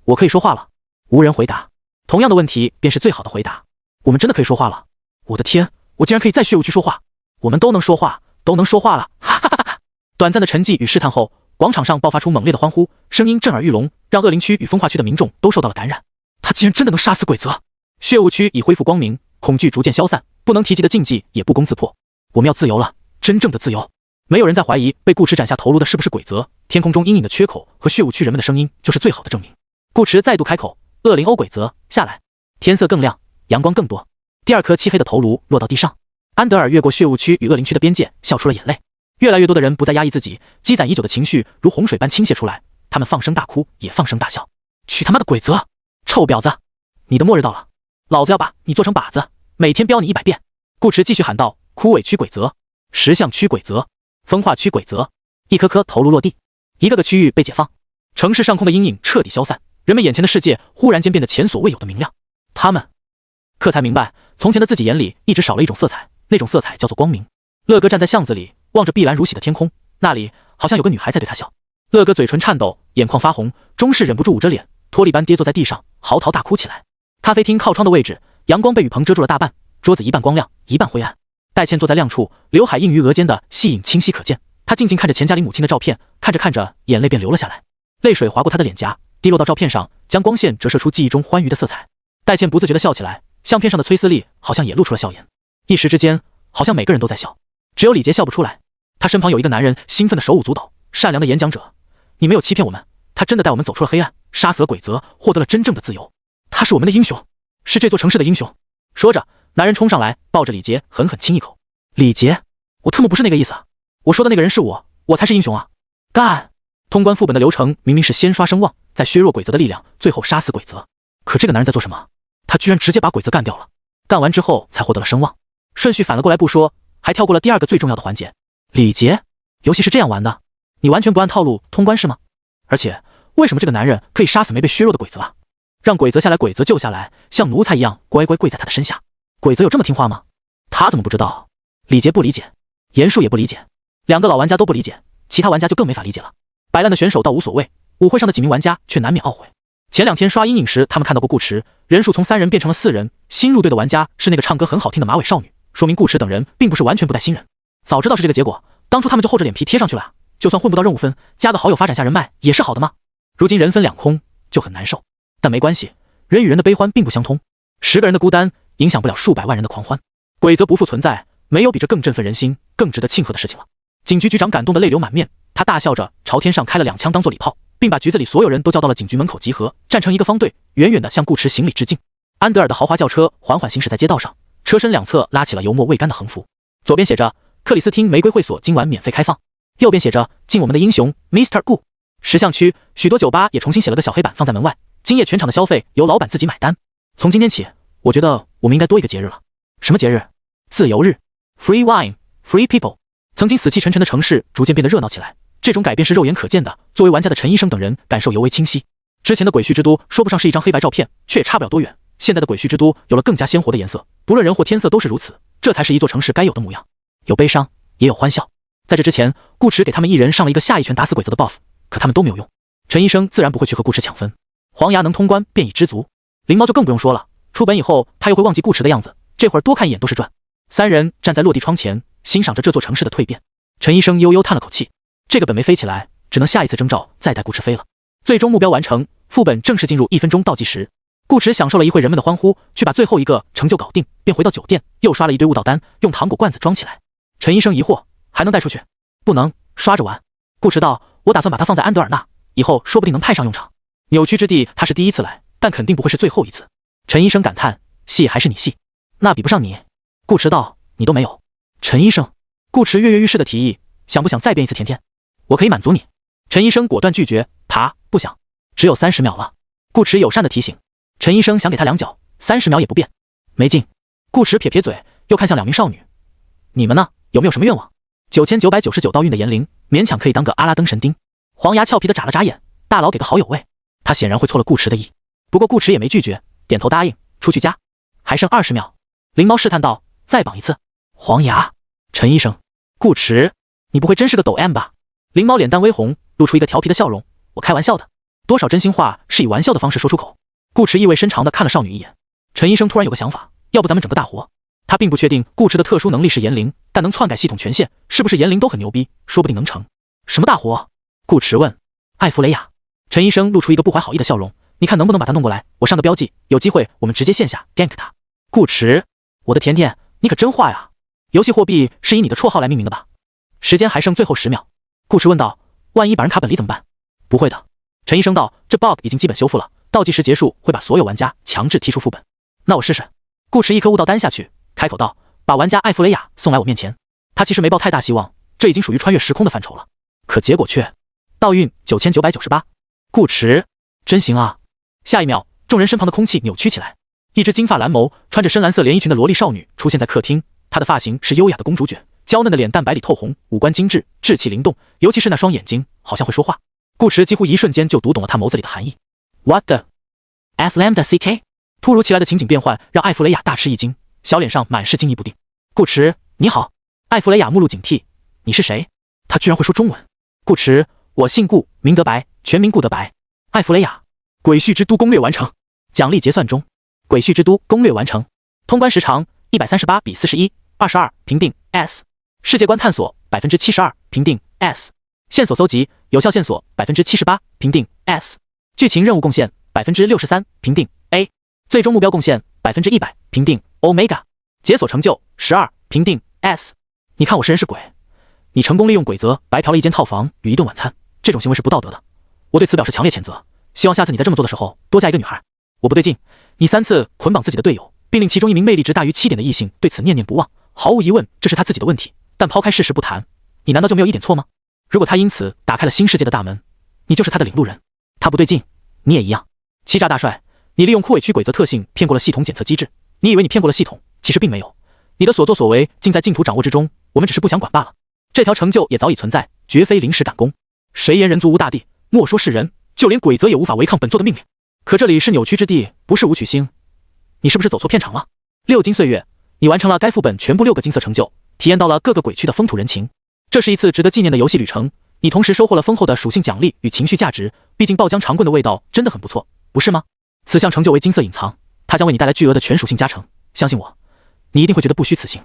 我可以说话了。无人回答。同样的问题便是最好的回答。我们真的可以说话了。我的天，我竟然可以在血雾区说话。我们都能说话，都能说话了，哈哈哈哈！短暂的沉寂与试探后，广场上爆发出猛烈的欢呼，声音震耳欲聋，让恶灵区与风化区的民众都受到了感染。他竟然真的能杀死鬼泽！血雾区已恢复光明，恐惧逐渐消散，不能提及的禁忌也不攻自破。我们要自由了，真正的自由！没有人再怀疑被顾池斩下头颅的是不是鬼泽，天空中阴影的缺口和血雾区人们的声音就是最好的证明。顾池再度开口：“恶灵欧鬼泽，下来！”天色更亮，阳光更多。第二颗漆黑的头颅落到地上。安德尔越过血雾区与恶灵区的边界，笑出了眼泪。越来越多的人不再压抑自己积攒已久的情绪，如洪水般倾泻出来。他们放声大哭，也放声大笑。去他妈的鬼泽！臭婊子！你的末日到了，老子要把你做成靶子，每天飙你100遍！顾池继续喊道：“枯萎区鬼泽，石像区鬼泽，风化区鬼泽！”一颗颗头颅落地，一个个区域被解放，城市上空的阴影彻底消散，人们眼前的世界忽然间变得前所未有的明亮。他们克才明白，从前的自己眼里一直少了一种色彩，那种色彩叫做光明。乐哥站在巷子里，望着碧蓝如洗的天空，那里好像有个女孩在对他笑。乐哥嘴唇颤抖，眼眶发红，终是忍不住捂着脸，脱力般跌坐在地上，嚎啕大哭起来。咖啡厅靠窗的位置，阳光被雨棚遮住了大半，桌子一半光亮，一半灰暗。戴倩坐在亮处，刘海映于额间的细影清晰可见。她静静看着钱家里母亲的照片，看着看着，眼泪便流了下来，泪水划过她的脸颊，滴落到照片上，将光线折射出记忆中欢愉的色彩。戴倩不自觉地笑起来，相片上的崔思丽好像也露出了笑颜。一时之间，好像每个人都在笑，只有李杰笑不出来。他身旁有一个男人，兴奋的手舞足蹈，善良的演讲者，你没有欺骗我们，他真的带我们走出了黑暗，杀死了鬼泽，获得了真正的自由。他是我们的英雄，是这座城市的英雄。说着，男人冲上来，抱着李杰，狠狠亲一口。李杰，我特么不是那个意思，我说的那个人是我，我才是英雄啊！干！通关副本的流程明明是先刷声望，再削弱鬼泽的力量，最后杀死鬼泽。可这个男人在做什么？他居然直接把鬼泽干掉了，干完之后才获得了声望。顺序反了过来不说，还跳过了第二个最重要的环节。李杰，游戏是这样玩的，你完全不按套路通关是吗？而且为什么这个男人可以杀死没被削弱的鬼泽啊？让鬼泽下来，鬼泽就下来，像奴才一样乖乖跪在他的身下。鬼泽有这么听话吗？他怎么不知道？李杰不理解，严树也不理解，两个老玩家都不理解，其他玩家就更没法理解了。摆烂的选手倒无所谓，舞会上的几名玩家却难免懊悔。前2天刷阴影时，他们看到过顾池，人数从3人变成了4人，新入队的玩家是那个唱歌很好听的马尾少女，说明顾池等人并不是完全不带新人。早知道是这个结果，当初他们就厚着脸皮贴上去了，就算混不到任务分，加个好友发展下人脉也是好的吗？如今人分两空，就很难受。但没关系，人与人的悲欢并不相通，10个人的孤单影响不了数百万人的狂欢。鬼泽不复存在，没有比这更振奋人心、更值得庆贺的事情了。警局局长感动得泪流满面，他大笑着朝天上开了2枪当做礼炮，并把局子里所有人都叫到了警局门口集合，站成一个方队，远远地向顾池行礼致敬。安德尔的豪华轿车缓缓行驶在街道上，车身两侧拉起了油墨未干的横幅，左边写着克里斯汀玫瑰会所今晚免费开放，右边写着敬我们的英雄 Mr. Gu。 石像区许多酒吧也重新写了个小黑板放在门外，今夜全场的消费由老板自己买单。从今天起，我觉得我们应该多一个节日了。什么节日？自由日。 Free wine, free people。 曾经死气沉沉的城市逐渐变得热闹起来，这种改变是肉眼可见的，作为玩家的陈医生等人感受尤为清晰。之前的鬼畜之都说不上是一张黑白照片，却也差不了多远，现在的鬼畜之都有了更加鲜活的颜色，不论人或天色都是如此，这才是一座城市该有的模样。有悲伤，也有欢笑。在这之前，顾池给他们一人上了一个下一拳打死鬼子的 buff， 可他们都没有用。陈医生自然不会去和顾池抢分，黄牙能通关便已知足，灵猫就更不用说了，出本以后他又会忘记顾池的样子，这会儿多看一眼都是赚。3人站在落地窗前，欣赏着这座城市的蜕变。陈医生悠悠叹了口气，这个本没飞起来，只能下一次征召再带顾池飞了。最终目标完成，副本正式进入1分钟倒计时。顾池享受了一会人们的欢呼，去把最后一个成就搞定，便回到酒店，又刷了一堆悟道丹，用糖果罐子装起来。陈医生疑惑，还能带出去？不能，刷着玩。顾池道，我打算把它放在安德尔那，以后说不定能派上用场。扭曲之地他是第一次来，但肯定不会是最后一次。陈医生感叹，戏还是你戏，那比不上你。顾池道，你都没有。陈医生，顾池跃跃欲试的提议，想不想再变一次甜甜？我可以满足你。陈医生果断拒绝，爬，不想。只有30秒了。顾池友善的提醒。陈医生想给他2脚，30秒也不变，没劲。顾池撇撇嘴，又看向2名少女，你们呢？有没有什么愿望？9999道运的言灵，勉强可以当个阿拉登神钉。黄牙俏皮的眨了眨眼，大佬给个好友位，他显然会错了顾池的意。不过顾池也没拒绝，点头答应，出去加。还剩20秒。灵猫试探道，再绑一次。黄牙，陈医生，顾池，你不会真是个抖 M 吧？灵猫脸蛋微红，露出一个调皮的笑容，我开玩笑的。多少真心话是以玩笑的方式说出口。顾迟意味深长地看了少女一眼。陈医生突然有个想法，要不咱们整个大活？他并不确定顾迟的特殊能力是言灵，但能篡改系统权限，是不是言灵都很牛逼，说不定能成。什么大活？顾迟问。艾弗雷亚。陈医生露出一个不怀好意的笑容，你看能不能把他弄过来，我上个标记，有机会我们直接线下 gank 他。顾迟，我的甜甜，你可真坏啊！游戏货币是以你的绰号来命名的吧？时间还剩最后10秒，顾迟问道，万一把人卡本离怎么办？不会的。陈医生道，这 bug 已经基本修复了，倒计时结束会把所有玩家强制踢出副本。那我试试。顾迟一颗悟道丹下去，开口道，把玩家艾弗雷亚送来我面前。他其实没抱太大希望，这已经属于穿越时空的范畴了，可结果却倒运9998。顾迟，真行啊！下一秒，众人身旁的空气扭曲起来，一只金发蓝眸、穿着深蓝色连衣裙的萝莉少女出现在客厅。她的发型是优雅的公主卷，娇嫩的脸蛋白里透红，五官精致，稚气灵动，尤其是那双眼睛，好像会说话。顾迟几乎一瞬间就读懂了她眸子里的含义。What the F lambda CK？ 突如其来的情景变换让艾弗雷亚大吃一惊，小脸上满是惊疑不定。顾迟，你好。艾弗雷亚目露警惕，你是谁？他居然会说中文。顾迟，我姓顾，名德白，全名顾德白。艾弗雷亚，鬼畜之都攻略完成，奖励结算中。鬼畜之都攻略完成，通关时长138比41 22，评定 S。世界观探索72%，评定 S。线索搜集有效线索78%，评定 S。剧情任务贡献63%，评定 A。最终目标贡献100%，评定 Omega。解锁成就12，评定 S。你看我是人是鬼？你成功利用鬼则白嫖了一间套房与一顿晚餐，这种行为是不道德的，我对此表示强烈谴责。希望下次你在这么做的时候多加一个女孩。我不对劲，你3次捆绑自己的队友，并令其中一名魅力值大于7点的异性对此念念不忘，毫无疑问这是他自己的问题，但抛开事实不谈，你难道就没有一点错吗？如果他因此打开了新世界的大门，你就是他的领路人。他不对劲，你也一样。欺诈大帅，你利用枯萎区鬼则特性骗过了系统检测机制，你以为你骗过了系统，其实并没有。你的所作所为尽在净土掌握之中，我们只是不想管罢了。这条成就也早已存在，绝非临时赶工。谁言人族无大帝？莫说是人，就连鬼则也无法违抗本座的命令。可这里是扭曲之地，不是武曲星，你是不是走错片场了？6金岁月，你完成了该副本全部6个金色成就，体验到了各个鬼区的风土人情。这是一次值得纪念的游戏旅程，你同时收获了丰厚的属性奖励与情绪价值，毕竟爆浆长棍的味道真的很不错，不是吗？此项成就为金色隐藏，它将为你带来巨额的全属性加成，相信我，你一定会觉得不虚此行。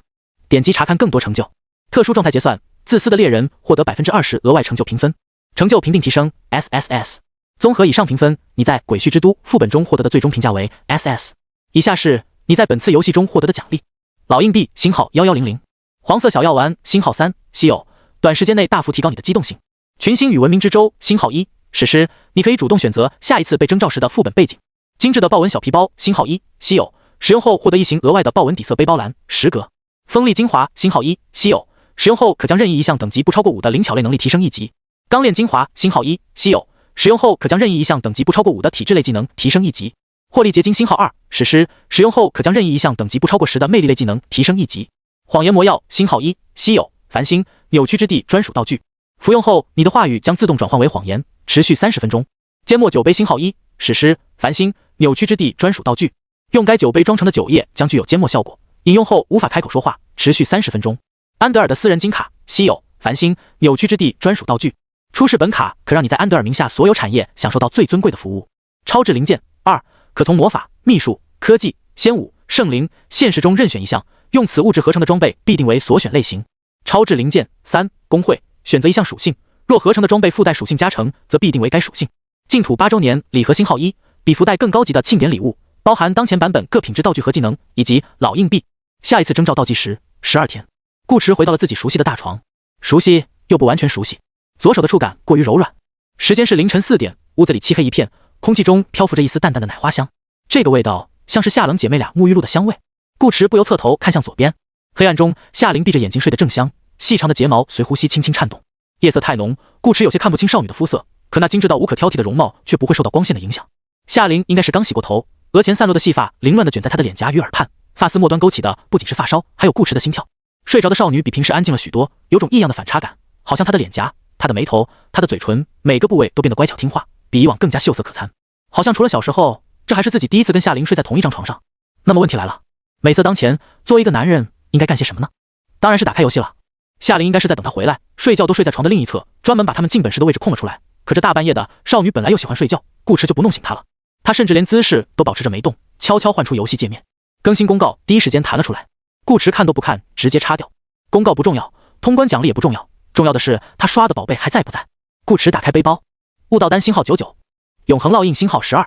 点击查看更多成就。特殊状态结算，自私的猎人获得20%额外成就评分，成就评定提升 SSS。综合以上评分，你在鬼畜之都副本中获得的最终评价为 SS。以下是你在本次游戏中获得的奖励：老硬币星号1100，黄色小药丸星号3，稀有，短时间内大幅提高你的机动性；群星与文明之舟星号1，史诗，你可以主动选择下一次被征召时的副本背景；精致的豹纹小皮包星号1，稀有，使用后获得一型额外的豹纹底色背包篮10格；锋利精华星号1，稀有，使用后可将任意一项等级不超过5的灵巧类能力提升1级；钢炼精华星号1，稀有，使用后可将任意一项等级不超过5的体质类技能提升1级；霍利结晶星号2，史诗，使用后可将任意一项等级不超过10的魅力类技能提升1级；谎言魔药星号1，稀有，繁星，扭曲之地专属道具，服用后你的话语将自动转换为谎言，持续30分钟；缄默酒杯星号1，史诗，繁星，扭曲之地专属道具，用该酒杯装成的酒液将具有缄默效果，饮用后无法开口说话，持续30分钟；安德尔的私人金卡，稀有，繁星，扭曲之地专属道具，出示本卡可让你在安德尔名下所有产业享受到最尊贵的服务。超智灵剑2，可从魔法、秘术、科技、仙武、圣灵、现实中任选一项，用此物质合成的装备必定为所选类型。超智灵剑3，工会，选择一项属性，若合成的装备附带属性加成，则必定为该属性。净土8周年礼盒星号1，比附带更高级的庆典礼物，包含当前版本各品质道具和技能，以及老硬币。下一次征召倒计时12天。顾迟回到了自己熟悉的大床，熟悉又不完全熟悉，左手的触感过于柔软。时间是凌晨4点，屋子里漆黑一片，空气中漂浮着一丝淡淡的奶花香，这个味道像是夏冷姐妹俩沐浴露的香味。顾迟不由侧头看向左边，黑暗中夏琳闭着眼睛睡得正香，细长的睫毛随呼吸轻轻颤动。夜色太浓，顾迟有些看不清少女的肤色，可那精致到无可挑剔的容貌却不会受到光线的影响。夏琳应该是刚洗过头，额前散落的细发凌乱地卷在她的脸颊与耳畔，发丝末端勾起的不仅是发梢，还有顾迟的心跳。睡着的少女比平时安静了许多，有种异样的反差感，好像她的脸颊、她的眉头、她的嘴唇，每个部位都变得乖巧听话，比以往更加秀色可餐。好像除了小时候，这还是自己第一次跟夏琳睡在同一张床上。那么问题来了，美色当前，作为一个男人应该干些什么呢？当然是打开游戏了。夏琳应该是在等他回来，睡觉都睡在床的另一侧，专门把他们尽本事的位置空了出来。可这大半夜的，少女本来又喜欢睡觉，顾池就不弄醒她了。他甚至连姿势都保持着没动，悄悄换出游戏界面，更新公告第一时间弹了出来。顾池看都不看，直接插掉。公告不重要，通关奖励也不重要，重要的是他刷的宝贝还在不在。顾池打开背包，悟道丹星号99，永恒烙印星号12，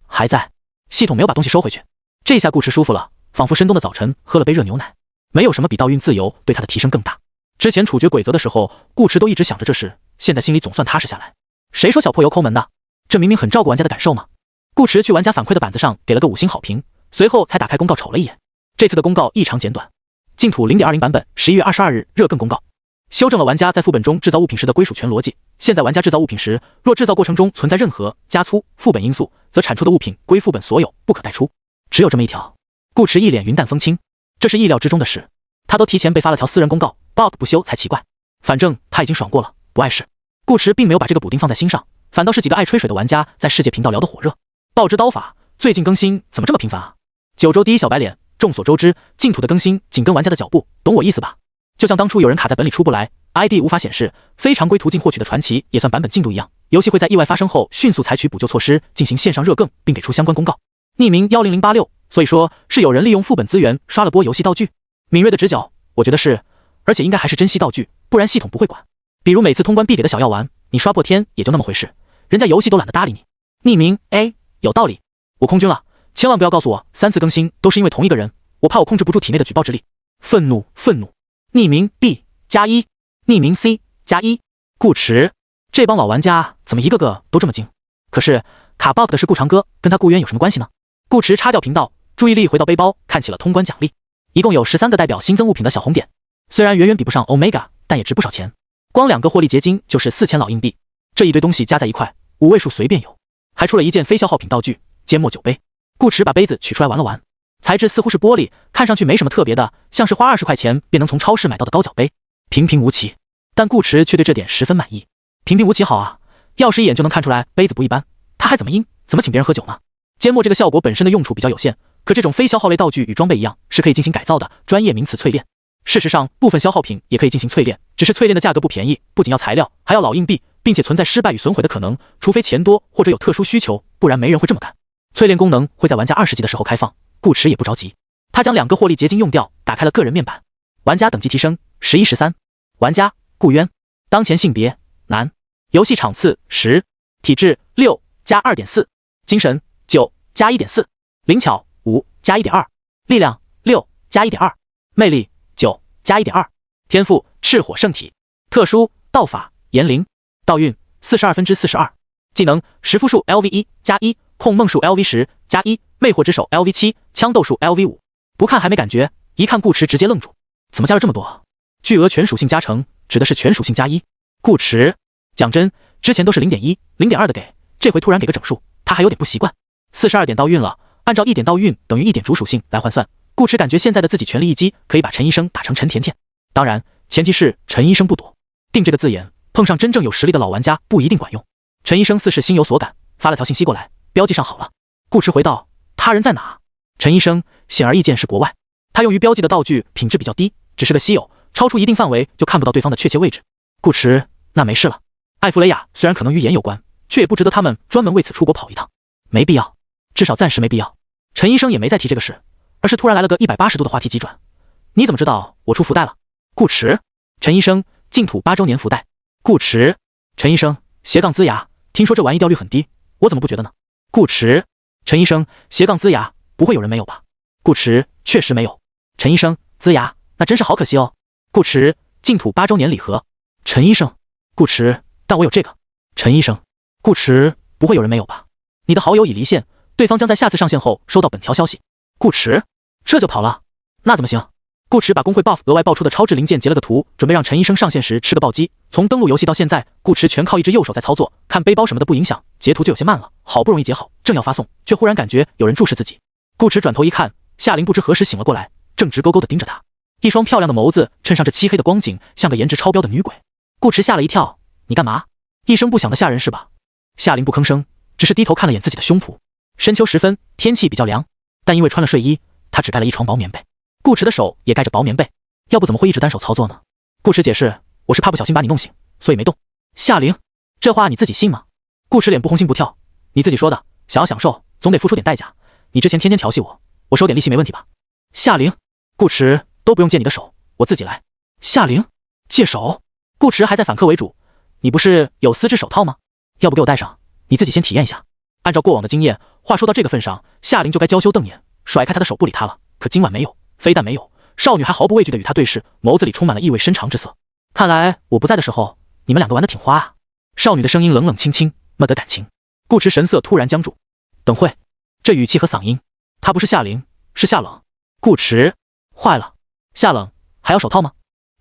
还在。系统没有把东西收回去，这下顾池舒服了，仿佛深冬的早晨喝了杯热牛奶。没有什么比道运自由对他的提升更大。之前处决鬼则的时候，顾池都一直想着这事，现在心里总算踏实下来。谁说小破油抠门的？这明明很照顾玩家的感受嘛。顾池去玩家反馈的板子上给了个5星好评，随后才打开公告瞅了一眼。这次的公告异常简短，净土 0.20 版本11月22日热更公告，修正了玩家在副本中制造物品时的归属权逻辑。现在玩家制造物品时，若制造过程中存在任何加粗副本因素，则产出的物品归副本所有，不可代出。只有这么一条。顾池一脸云淡风轻，这是意料之中的事。他都提前被发了条私人公告 ，bug 不修才奇怪。反正他已经爽过了，不碍事。顾池并没有把这个补丁放在心上，反倒是几个爱吹水的玩家在世界频道聊得火热。爆之刀法最近更新怎么这么频繁啊？9周第一小白脸，众所周知，净土的更新紧跟玩家的脚步，懂我意思吧？就像当初有人卡在本里出不来 ，ID 无法显示，非常规途径获取的传奇也算版本进度一样，游戏会在意外发生后迅速采取补救措施，进行线上热更，并给出相关公告。匿名10086，所以说是有人利用副本资源刷了波游戏道具。敏锐的直角，我觉得是，而且应该还是珍稀道具，不然系统不会管。比如每次通关必给的小药丸，你刷破天也就那么回事，人家游戏都懒得搭理你。匿名 A， 有道理，我空军了，千万不要告诉我3次更新都是因为同一个人，我怕我控制不住体内的举报之力。愤怒，愤怒。匿名 B 加1，匿名 C 加1。顾池，这帮老玩家怎么一个个都这么精？可是卡 bug 的是顾长哥，跟他顾渊有什么关系呢？顾池插掉频道，注意力回到背包，看起了通关奖励，一共有13个代表新增物品的小红点，虽然远远比不上 Omega， 但也值不少钱。光2个获利结晶就是4000老硬币，这一堆东西加在一块，5位数随便有。还出了一件非消耗品道具，缄默酒杯。顾池把杯子取出来玩了玩，材质似乎是玻璃，看上去没什么特别的，像是花20块钱便能从超市买到的高脚杯，平平无奇。但顾池却对这点十分满意。平平无奇好啊，要是一眼就能看出来杯子不一般，他还怎么阴？怎么请别人喝酒呢？缄默这个效果本身的用处比较有限，可这种非消耗类道具与装备一样，是可以进行改造的，专业名词淬炼。事实上，部分消耗品也可以进行淬炼，只是淬炼的价格不便宜，不仅要材料，还要老硬币，并且存在失败与损毁的可能，除非钱多或者有特殊需求，不然没人会这么干。淬炼功能会在玩家20级的时候开放，顾池也不着急，他将2个获利结晶用掉，打开了个人面板。玩家等级提升11、13，玩家顾渊，当前性别男，游戏场次10，体质6加 2.4， 精神9加 1.4， 灵巧5加 1.2， 力量6加 1.2， 魅力9加 1.2， 天赋赤火圣体，特殊道法炎灵，道运42%，技能十符数 LV1 加1，控梦术 LV10 加1，魅惑之手 LV7，枪斗术 LV5。不看还没感觉，一看顾池直接愣住，怎么加了这么多？巨额全属性加成指的是全属性加1。顾池，讲真，之前都是 0.1、0.2 的给，这回突然给个整数，他还有点不习惯。42点道运了，按照1点道运等于1点主属性来换算，顾池感觉现在的自己全力一击，可以把陈医生打成陈甜甜。当然，前提是陈医生不躲。定这个字眼，碰上真正有实力的老玩家不一定管用。陈医生似是心有所感，发了条信息过来，标记上好了。顾池回道：他人在哪？陈医生显而易见是国外，他用于标记的道具品质比较低，只是个稀有，超出一定范围就看不到对方的确切位置。顾池，那没事了。艾弗雷亚虽然可能与眼有关，却也不值得他们专门为此出国跑一趟，没必要，至少暂时没必要。陈医生也没再提这个事，而是突然来了个180度的话题急转。你怎么知道我出福袋了？顾池，陈医生，净土8周年福袋。顾池，陈医生，斜杠龇牙，听说这玩意掉率很低，我怎么不觉得呢？顾池，陈医生，斜杠龇牙，不会有人没有吧？顾池，确实没有。陈医生，龇牙，那真是好可惜哦。顾池，净土8周年礼盒。陈医生，顾池，但我有这个。陈医生，顾池，不会有人没有吧？你的好友已离线，对方将在下次上线后收到本条消息。顾池，这就跑了？那怎么行？顾池把工会 buff 额外爆出的超智零件截了个图，准备让陈医生上线时吃个暴击。从登录游戏到现在，顾池全靠一只右手在操作，看背包什么的不影响，截图就有些慢了。好不容易截好，正要发送，却忽然感觉有人注视自己。顾池转头一看，夏琳不知何时醒了过来，正直勾勾地盯着他，一双漂亮的眸子衬上这漆黑的光景，像个颜值超标的女鬼。顾池吓了一跳，你干嘛？一声不响的吓人是吧？夏琳不吭声，只是低头看了眼自己的胸脯。深秋时分，天气比较凉，但因为穿了睡衣，她只盖了一床薄棉被。顾池的手也盖着薄棉被，要不怎么会一直单手操作呢？顾池解释，我是怕不小心把你弄醒，所以没动。夏琳，这话你自己信吗？顾迟脸不红心不跳，你自己说的，想要享受，总得付出点代价。你之前天天调戏我，我收点利息没问题吧？夏玲，顾迟都不用借你的手，我自己来。夏玲，借手？顾迟还在反客为主，你不是有丝质手套吗？要不给我戴上，你自己先体验一下。按照过往的经验，话说到这个份上，夏玲就该娇羞瞪眼，甩开他的手不理他了。可今晚没有，非但没有，少女还毫不畏惧地与他对视，眸子里充满了意味深长之色。看来我不在的时候，你们两个玩得挺花啊。少女的声音冷冷清清，没得感情。顾迟神色突然僵住，等会，这语气和嗓音，他不是夏玲，是夏冷。顾迟，坏了，夏冷还要手套吗？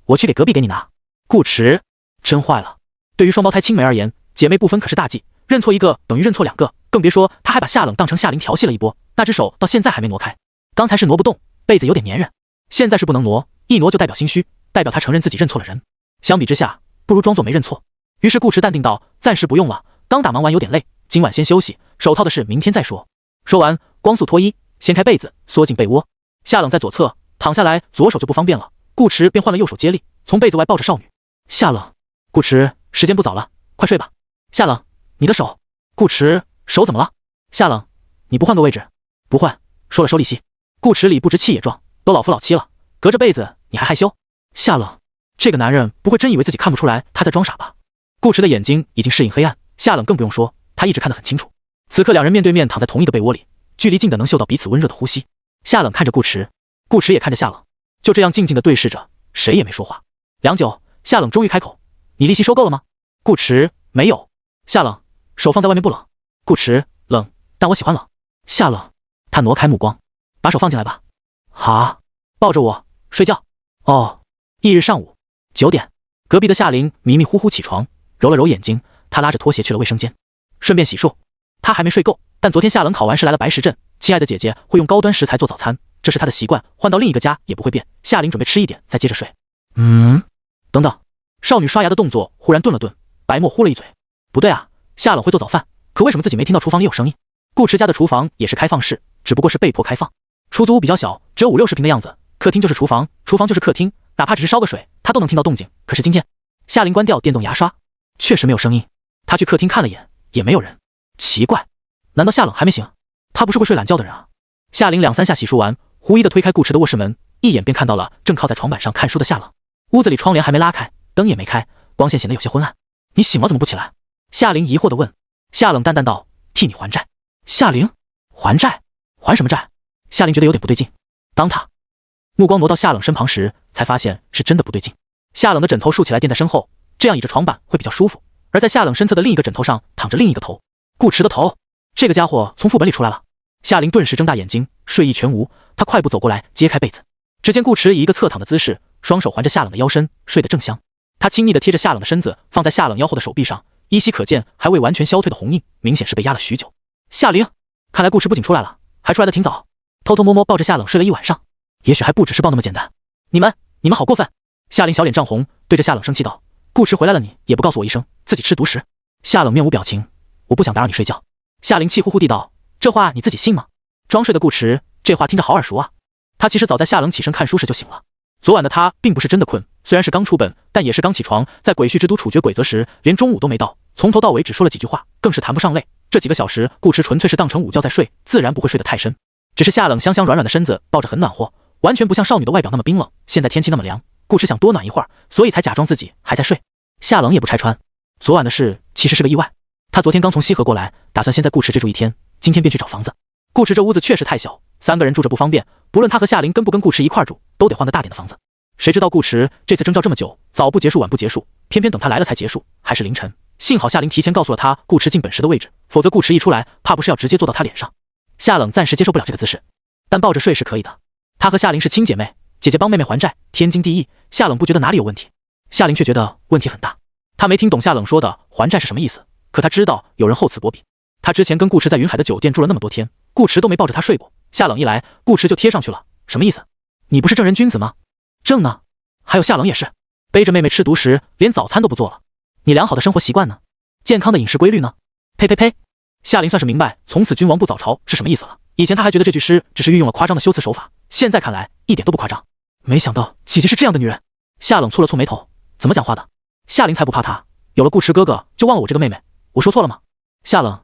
我去给隔壁给你拿。顾迟，真坏了。对于双胞胎青梅而言，姐妹不分可是大忌，认错一个等于认错两个，更别说他还把夏冷当成夏玲调戏了一波，那只手到现在还没挪开。刚才是挪不动，被子有点粘人，现在是不能挪，一挪就代表心虚，代表他承认自己认错了人。相比之下，不如装作没认错。于是顾迟淡定道：暂时不用了，刚打忙完有点累，今晚先休息，手套的事明天再说。说完，光速脱衣，掀开被子，缩进被窝。夏冷在左侧躺下来，左手就不方便了，顾迟便换了右手接力，从被子外抱着少女。夏冷，顾迟，时间不早了，快睡吧。夏冷，你的手。顾迟，手怎么了？夏冷，你不换个位置？不换，说了收利息。顾迟理不直气也壮，都老夫老妻了，隔着被子你还害羞？夏冷，这个男人不会真以为自己看不出来他在装傻吧？顾迟的眼睛已经适应黑暗，夏冷更不用说，他一直看得很清楚。此刻两人面对面躺在同一个被窝里，距离近的能嗅到彼此温热的呼吸。夏冷看着顾迟，顾迟也看着夏冷，就这样静静的对视着，谁也没说话。良久，夏冷终于开口：你利息收够了吗？顾迟，没有。夏冷，手放在外面不冷？顾迟，冷，但我喜欢冷。夏冷，他挪开目光，把手放进来吧。好，抱着我睡觉。哦。翌日上午9点，隔壁的夏玲迷迷糊糊起床，揉了揉眼睛，她拉着拖鞋去了卫生间，顺便洗漱。她还没睡够，但昨天夏冷考完试来了白石镇，亲爱的姐姐会用高端食材做早餐，这是她的习惯，换到另一个家也不会变。夏玲准备吃一点再接着睡。等等，少女刷牙的动作忽然顿了顿，白沫呼了一嘴。不对啊，夏冷会做早饭，可为什么自己没听到厨房里有声音？顾迟家的厨房也是开放式，只不过是被迫开放。出租屋比较小，只有50-60平的样子，客厅就是厨房，厨房就是客厅，哪怕只是烧个水，他都能听到动静。可是今天，夏玲关掉电动牙刷，确实没有声音。他去客厅看了眼，也没有人。奇怪，难道夏冷还没醒？他不是会睡懒觉的人啊。夏玲2-3下洗漱完，狐疑地推开顾迟的卧室门，一眼便看到了正靠在床板上看书的夏冷。屋子里窗帘还没拉开，灯也没开，光线显得有些昏暗。你醒了怎么不起来？夏玲疑惑地问。夏冷淡淡道：替你还债。夏玲，还债？还什么债？夏玲觉得有点不对劲。当他目光挪到夏冷身旁时，才发现是真的不对劲。夏冷的枕头竖起来垫在身后，这样倚着床板会比较舒服。而在夏冷身侧的另一个枕头上躺着另一个头，顾迟的头。这个家伙从副本里出来了。夏玲顿时睁大眼睛，睡意全无。她快步走过来，揭开被子，只见顾迟以一个侧躺的姿势，双手环着夏冷的腰身，睡得正香。他亲昵地贴着夏冷的身子，放在夏冷腰后的手臂上，依稀可见还未完全消退的红印，明显是被压了许久。夏玲，看来顾迟不仅出来了，还出来得挺早，偷偷摸摸抱着夏冷睡了一晚上，也许还不只是抱那么简单。你们好过分！夏玲小脸涨红，对着夏冷生气道：顾迟回来了，你也不告诉我一声，自己吃独食。夏冷面无表情：我不想打扰你睡觉。夏玲气呼呼地道：这话你自己信吗？装睡的顾迟，这话听着好耳熟啊。他其实早在夏冷起身看书时就醒了。昨晚的他并不是真的困，虽然是刚出本，但也是刚起床，在鬼畜之都处决鬼则时，连中午都没到，从头到尾只说了几句话，更是谈不上累。这几个小时，顾迟纯粹是当成午觉在睡，自然不会睡得太深。只是夏冷香香软软的身子抱着很暖和，完全不像少女的外表那么冰冷。现在天气那么凉，顾迟想多暖一会儿，所以才假装自己还在睡。夏冷也不拆穿，昨晚的事其实是个意外。他昨天刚从西河过来，打算先在顾迟这住一天，今天便去找房子。顾迟这屋子确实太小，3个人住着不方便，不论他和夏玲跟不跟顾迟一块住，都得换个大点的房子。谁知道顾迟这次征召这么久，早不结束晚不结束，偏偏等他来了才结束，还是凌晨。幸好夏玲提前告诉了他顾迟进本时的位置，否则顾迟一出来，怕不是要直接坐到他脸上。夏冷暂时接受不了这个姿势，但抱着睡是可以的。他和夏玲是亲姐妹，姐姐帮妹妹还债，天经地义。夏冷不觉得哪里有问题，夏玲却觉得问题很大。他没听懂夏冷说的还债是什么意思，可他知道有人厚此薄彼。他之前跟顾迟在云海的酒店住了那么多天，顾迟都没抱着他睡过，夏冷一来，顾迟就贴上去了。什么意思？你不是正人君子吗？正呢？还有夏冷也是，背着妹妹吃独食，连早餐都不做了。你良好的生活习惯呢？健康的饮食规律呢？呸呸呸！夏玲算是明白从此君王不早朝是什么意思了。以前他还觉得这句诗只是运用了夸张的修辞手法，现在看来一点都不夸张。没想到姐姐是这样的女人。夏冷蹙了蹙眉头，怎么讲话的？夏玲才不怕他，有了顾池哥哥就忘了我这个妹妹，我说错了吗？夏冷，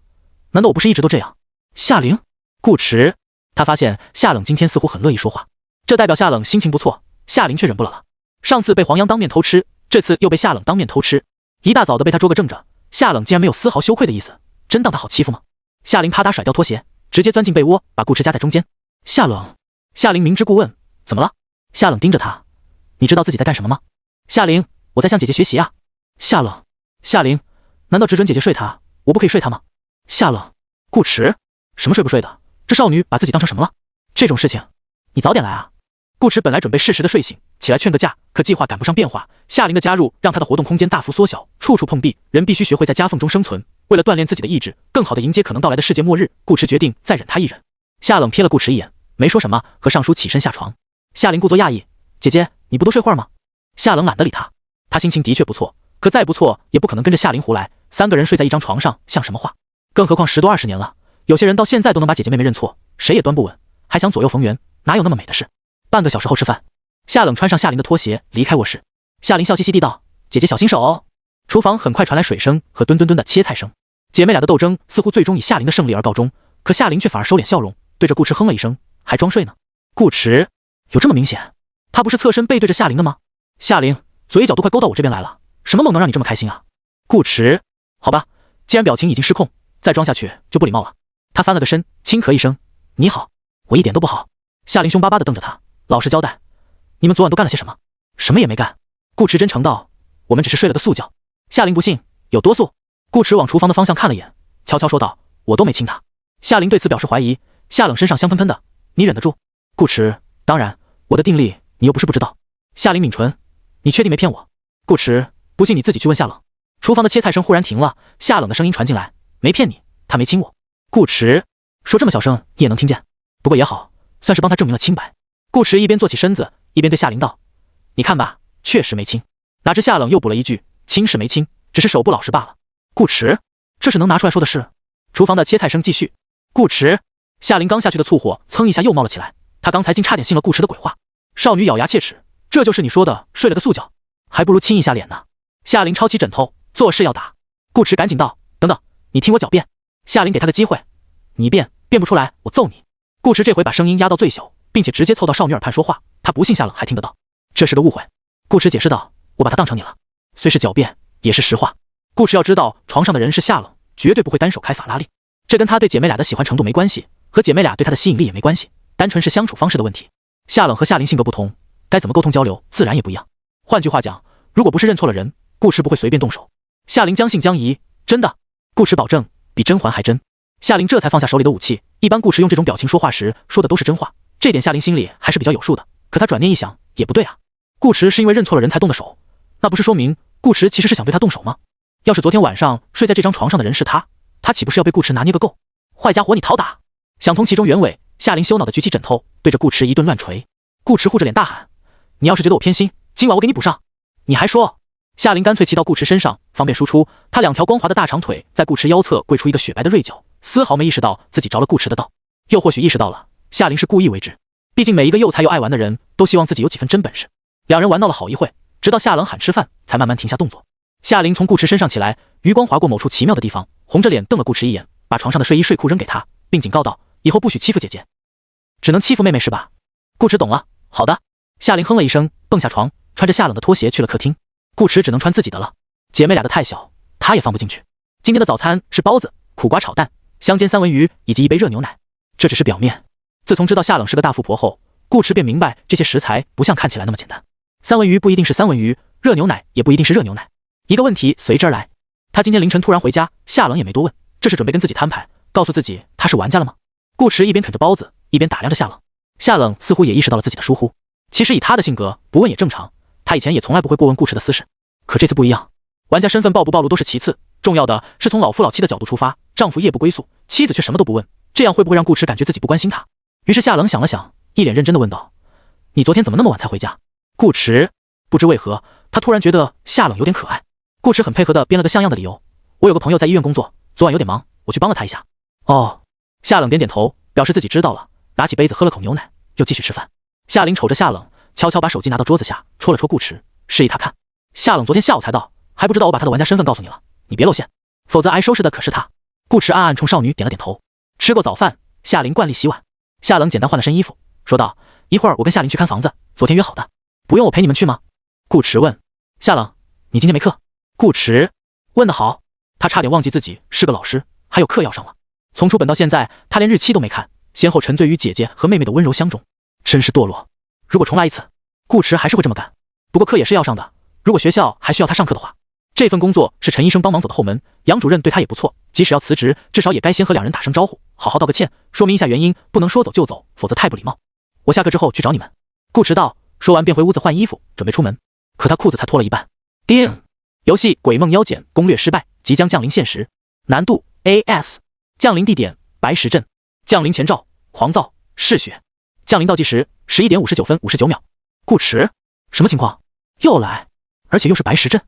难道我不是一直都这样？夏灵，顾池，他发现夏冷今天似乎很乐意说话，这代表夏冷心情不错，夏灵却忍不了了。上次被黄洋当面偷吃，这次又被夏冷当面偷吃，一大早的被他捉个正着，夏冷竟然没有丝毫羞愧的意思，真当他好欺负吗？夏灵啪嗒甩掉拖鞋，直接钻进被窝，把顾池夹在中间。夏冷，夏灵明知故问，怎么了？夏冷盯着他，你知道自己在干什么吗？夏灵，我在向姐姐学习啊。夏冷，夏灵，难道只准姐姐睡他，我不可以睡他吗？夏冷，顾池，什么睡不睡的？这少女把自己当成什么了？这种事情，你早点来啊！顾池本来准备适时的睡醒，起来劝个架，可计划赶不上变化。夏灵的加入让他的活动空间大幅缩小，处处碰壁。人必须学会在夹缝中生存。为了锻炼自己的意志，更好的迎接可能到来的世界末日，顾池决定再忍他一忍。夏冷瞥了顾池一眼，没说什么，和尚书起身下床。夏灵故作讶异，姐姐，你不多睡会儿吗？夏冷懒得理他，他心情的确不错，可再不错也不可能跟着夏灵胡来。三个人睡在一张床上，像什么话？更何况10多20年了，有些人到现在都能把姐姐妹妹认错，谁也端不稳，还想左右逢源，哪有那么美的事？半个小时后吃饭，夏冷穿上夏灵的拖鞋离开卧室。夏灵笑嘻嘻地道：“姐姐小心手哦。”厨房很快传来水声和吨吨吨的切菜声。姐妹俩的斗争似乎最终以夏灵的胜利而告终，可夏灵却反而收敛笑容，对着顾池哼了一声，还装睡呢。顾池有这么明显？他不是侧身背对着夏灵的吗？夏灵嘴角都快勾到我这边来了，什么梦能让你这么开心啊？顾池，好吧，既然表情已经失控，再装下去就不礼貌了。他翻了个身，轻咳一声：“你好。”我一点都不好。夏灵凶巴巴地瞪着他，老实交代，你们昨晚都干了些什么？什么也没干。顾池真诚道：“我们只是睡了个素觉。”夏灵不信，有多素？顾池往厨房的方向看了眼，悄悄说道：“我都没亲他。”夏灵对此表示怀疑。夏冷身上香喷喷的，你忍得住？顾池，当然，我的定力你又不是不知道。夏灵抿唇，你确定没骗我？顾池，不信你自己去问夏冷。厨房的切菜声忽然停了，夏冷的声音传进来：“没骗你，他没亲我。”顾池说这么小声你也能听见，不过也好，算是帮他证明了清白。顾池一边坐起身子，一边对夏灵道：“你看吧，确实没亲。”哪知夏冷又补了一句：“亲是没亲，只是手不老实罢了。”顾池，这是能拿出来说的事？厨房的切菜声继续。顾池，夏灵刚下去的醋火噌一下又冒了起来，他刚才竟差点信了顾池的鬼话。少女咬牙切齿：“这就是你说的睡了个素觉，还不如亲一下脸呢。”夏灵抄起枕头，做事要打。顾池赶紧道：“等等，你听我狡辩。”夏灵给他个机会，你辩不出来，我揍你。顾池这回把声音压到最小，并且直接凑到少女耳畔说话，他不信夏冷还听得到，这是个误会。顾池解释道：“我把他当成你了，虽是狡辩，也是实话。”顾池要知道，床上的人是夏冷，绝对不会单手开法拉利，这跟他对姐妹俩的喜欢程度没关系，和姐妹俩对他的吸引力也没关系，单纯是相处方式的问题。夏冷和夏灵性格不同，该怎么沟通交流，自然也不一样。换句话讲，如果不是认错了人，顾池不会随便动手。夏灵将信将疑，真的？顾池保证，比甄嬛还真。夏灵这才放下手里的武器，一般顾池用这种表情说话时，说的都是真话，这点夏灵心里还是比较有数的。可他转念一想，也不对啊，顾池是因为认错了人才动的手，那不是说明顾池其实是想对他动手吗？要是昨天晚上睡在这张床上的人是他，他岂不是要被顾池拿捏个够？坏家伙，你讨打！想通其中原委，夏灵羞恼地举起枕头，对着顾池一顿乱捶。顾池护着脸大喊：“你要是觉得我偏心，今晚我给你补上！”你还说？夏灵干脆骑到顾池身上，方便输出。他2条光滑的大长腿在顾池腰侧跪出一个雪白的锐角，丝毫没意识到自己着了顾池的道，又或许意识到了，夏灵是故意为之。毕竟每一个又才又爱玩的人都希望自己有几分真本事。两人玩闹了好一会，直到夏冷喊吃饭，才慢慢停下动作。夏灵从顾池身上起来，余光划过某处奇妙的地方，红着脸瞪了顾池一眼，把床上的睡衣睡裤扔给他，并警告道：“以后不许欺负姐姐，只能欺负妹妹是吧？”顾池懂了，好的。夏灵哼了一声，蹦下床，穿着夏冷的拖鞋去了客厅。顾池只能穿自己的了，姐妹俩的太小，他也放不进去。今天的早餐是包子、苦瓜炒蛋、香煎三文鱼以及一杯热牛奶，这只是表面。自从知道夏冷是个大富婆后，顾池便明白这些食材不像看起来那么简单。三文鱼不一定是三文鱼，热牛奶也不一定是热牛奶。一个问题随之而来，他今天凌晨突然回家，夏冷也没多问，这是准备跟自己摊牌，告诉自己他是玩家了吗？顾池一边啃着包子，一边打量着夏冷。夏冷似乎也意识到了自己的疏忽，其实以他的性格，不问也正常，他以前也从来不会过问顾池的私事，可这次不一样，玩家身份暴不暴露都是其次，重要的是从老夫老妻的角度出发，丈夫夜不归宿，妻子却什么都不问，这样会不会让顾池感觉自己不关心他？于是夏冷想了想，一脸认真地问道：“你昨天怎么那么晚才回家？”顾池不知为何，他突然觉得夏冷有点可爱。顾池很配合地编了个像样的理由：“我有个朋友在医院工作，昨晚有点忙，我去帮了他一下。”哦，夏冷点点头，表示自己知道了，拿起杯子喝了口牛奶，又继续吃饭。夏灵瞅着夏冷，悄悄把手机拿到桌子下，戳了戳顾池，示意他看。夏冷昨天下午才到，还不知道我把他的玩家身份告诉你了，你别露馅，否则挨收拾的可是他。顾池暗暗冲少女点了点头。吃过早饭，夏琳惯例洗碗。夏冷简单换了身衣服，说道：“一会儿我跟夏琳去看房子，昨天约好的，不用我陪你们去吗？”顾池问。夏冷：“你今天没课？”顾池问得好，他差点忘记自己是个老师，还有课要上了。从出本到现在，他连日期都没看，先后沉醉于姐姐和妹妹的温柔相中，真是堕落。如果重来一次，顾池还是会这么干。不过课也是要上的，如果学校还需要他上课的话。这份工作是陈医生帮忙走的后门，杨主任对他也不错，即使要辞职，至少也该先和两人打声招呼，好好道个歉，说明一下原因，不能说走就走，否则太不礼貌。我下课之后去找你们。顾池道，说完便回屋子换衣服，准备出门。可他裤子才脱了一半。叮！游戏《鬼梦妖简》攻略失败，即将降临现实。难度 AS。降临地点白石镇。降临前兆狂躁嗜血。降临倒计时11点59分59秒。顾池，什么情况？又来，而且又是白石镇。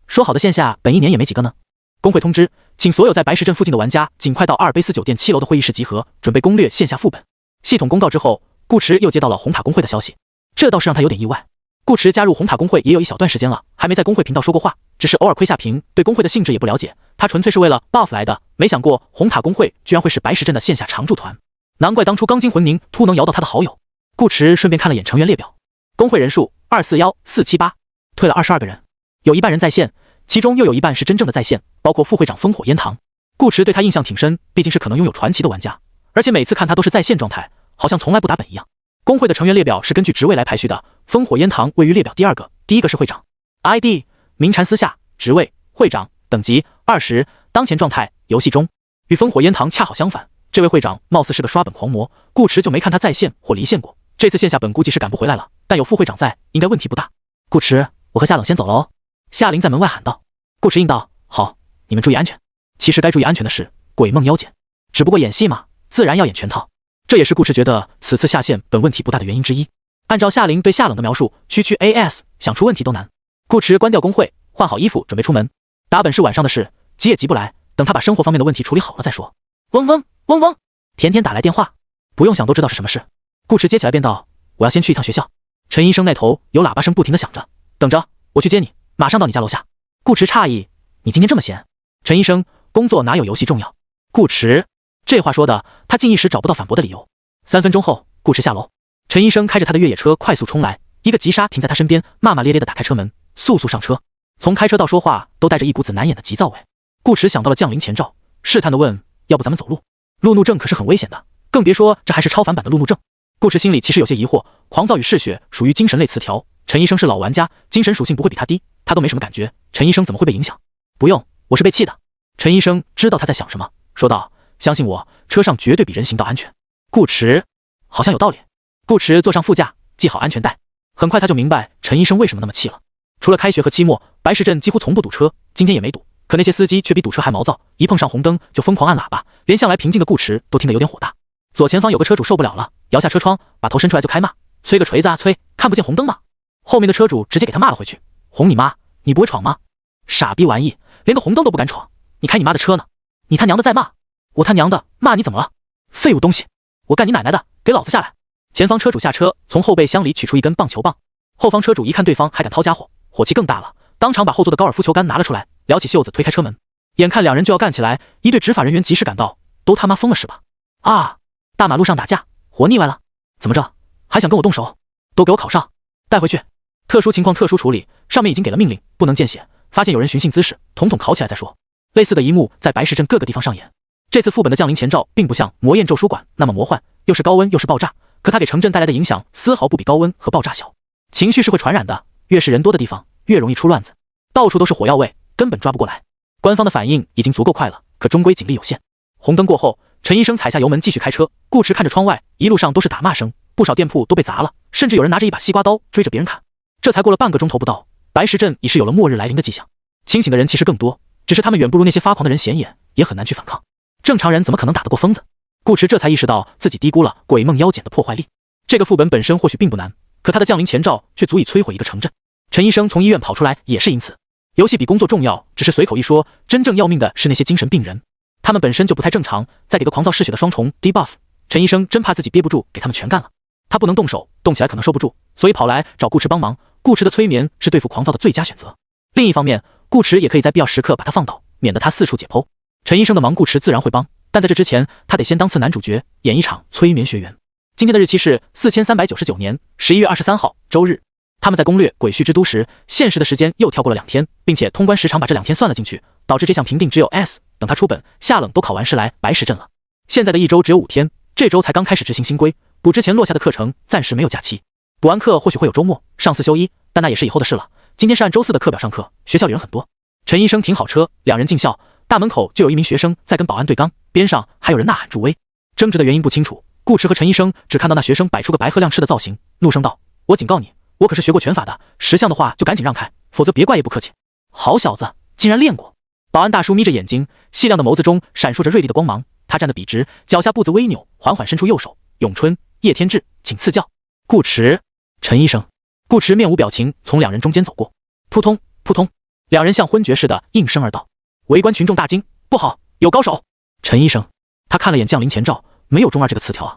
说好的线下本一年也没几个呢。工会通知，请所有在白石镇附近的玩家尽快到阿尔卑斯酒店7楼的会议室集合，准备攻略线下副本。系统公告之后，顾池又接到了红塔工会的消息，这倒是让他有点意外。顾池加入红塔工会也有一小段时间了，还没在工会频道说过话，只是偶尔窥下屏，对工会的性质也不了解。他纯粹是为了 buff 来的，没想过红塔工会居然会是白石镇的线下常驻团，难怪当初钢筋魂凝突能摇到他的好友。顾池顺便看了眼成员列表，工会人数241478，退了22个人，有一半人在线，其中又有一半是真正的在线，包括副会长烽火烟堂。顾池对他印象挺深，毕竟是可能拥有传奇的玩家，而且每次看他都是在线状态，好像从来不打本一样。工会的成员列表是根据职位来排序的，烽火烟堂位于列表第2个，第1个是会长 ，ID 鸣蝉私下，职位会长，等级20，当前状态游戏中。与烽火烟堂恰好相反，这位会长貌似是个刷本狂魔，顾池就没看他在线或离线过。这次线下本估计是赶不回来了，但有副会长在，应该问题不大。顾池，我和夏冷先走了哦。夏琳在门外喊道。顾池应道：“好，你们注意安全。”其实该注意安全的是鬼梦妖简，只不过演戏嘛，自然要演全套。这也是顾池觉得此次下线本问题不大的原因之一。按照夏琳对夏冷的描述，区区 AS 想出问题都难。顾池关掉工会，换好衣服准备出门。打本是晚上的事，急也急不来，等他把生活方面的问题处理好了再说。嗡嗡嗡嗡，甜甜打来电话，不用想都知道是什么事。顾池接起来便道：“我要先去一趟学校。”陈医生那头有喇叭声不停地响着，等着，我去接你，马上到你家楼下。顾池诧异：“你今天这么闲？”陈医生：“工作哪有游戏重要？”顾池这话说的，他竟一时找不到反驳的理由。3分钟后，顾池下楼，陈医生开着他的越野车快速冲来，一个急刹停在他身边，骂骂咧咧地打开车门，速速上车。从开车到说话都带着一股子难掩的急躁味。顾池想到了降临前兆，试探地问：“要不咱们走路？路怒症可是很危险的，更别说这还是超凡版的路怒症。”顾池心里其实有些疑惑，狂躁与嗜血属于精神类词条，陈医生是老玩家，精神属性不会比他低，他都没什么感觉，陈医生怎么会被影响？不用，我是被气的。陈医生知道他在想什么，说道：“相信我，车上绝对比人行道安全。”顾池好像有道理。顾池坐上副驾，系好安全带，很快他就明白陈医生为什么那么气了。除了开学和期末，白石镇几乎从不堵车，今天也没堵，可那些司机却比堵车还毛躁，一碰上红灯就疯狂按喇叭，连向来平静的顾池都听得有点火大。左前方有个车主受不了了，摇下车窗，把头伸出来就开骂：“催个锤子啊催，看不见红灯吗？”后面的车主直接给他骂了回去：“哄你妈，你不会闯吗？傻逼玩意，连个红灯都不敢闯，你开你妈的车呢？你他娘的在骂我他娘的，骂你怎么了？废物东西，我干你奶奶的，给老子下来！”前方车主下车，从后备箱里取出一根棒球棒。后方车主一看对方还敢掏家伙，火气更大了，当场把后座的高尔夫球杆拿了出来，撩起袖子推开车门。眼看两人就要干起来，一队执法人员及时赶到，都他妈疯了是吧？啊！大马路上打架，活腻歪了？怎么着？还想跟我动手？都给我铐上，带回去。特殊情况特殊处理，上面已经给了命令，不能见血。发现有人寻衅滋事，统统铐起来再说。类似的一幕在白石镇各个地方上演。这次副本的降临前兆并不像魔焰咒书馆那么魔幻，又是高温又是爆炸，可它给城镇带来的影响丝毫不比高温和爆炸小。情绪是会传染的，越是人多的地方越容易出乱子，到处都是火药味，根本抓不过来。官方的反应已经足够快了，可终归警力有限。红灯过后，陈医生踩下油门继续开车，顾池看着窗外，一路上都是打骂声，不少店铺都被砸了，甚至有人拿着一把西瓜刀追着别人砍。这才过了半个钟头不到，白石镇已是有了末日来临的迹象。清醒的人其实更多，只是他们远不如那些发狂的人显眼，也很难去反抗。正常人怎么可能打得过疯子？顾池这才意识到自己低估了鬼梦妖简的破坏力。这个副本本身或许并不难，可它的降临前兆却足以摧毁一个城镇。陈医生从医院跑出来也是因此。游戏比工作重要，只是随口一说，真正要命的是那些精神病人，他们本身就不太正常，再给个狂躁嗜血的双重 debuff， 陈医生真怕自己憋不住给他们全干了。他不能动手，动起来可能受不住，所以跑来找顾池帮忙。顾池的催眠是对付狂躁的最佳选择。另一方面，顾池也可以在必要时刻把他放倒，免得他四处解剖。陈医生的忙顾池自然会帮，但在这之前，他得先当次男主角，演一场催眠学员。今天的日期是4399年11月23号，周日。他们在攻略鬼墟之都时，现实的时间又跳过了2天，并且通关时长把这2天算了进去，导致这项评定只有 S。等他出本，下冷都考完试来，白时阵了。现在的一周只有5天，这周才刚开始执行新规，补之前落下的课程暂时没有假期。补完课或许会有周末，上4休1，但那也是以后的事了。今天是按周4的课表上课，学校里人很多。陈医生停好车，两人进校，大门口就有一名学生在跟保安对刚，边上还有人呐喊助威。争执的原因不清楚，顾池和陈医生只看到那学生摆出个白鹤亮翅的造型，怒声道：“我警告你，我可是学过拳法的，识相的话就赶紧让开，否则别怪爷不客气。”好小子，竟然练过！保安大叔眯着眼睛，细亮的眸子中闪烁着锐利的光芒。他站得笔直，脚下步子微扭，缓缓伸出右手。咏春，叶天志，请赐教。顾池，陈医生。顾池面无表情从两人中间走过，扑通扑通，两人像昏厥似的应声而倒。围观群众大惊，不好，有高手！陈医生，他看了眼将领前兆，没有中2这个词条啊。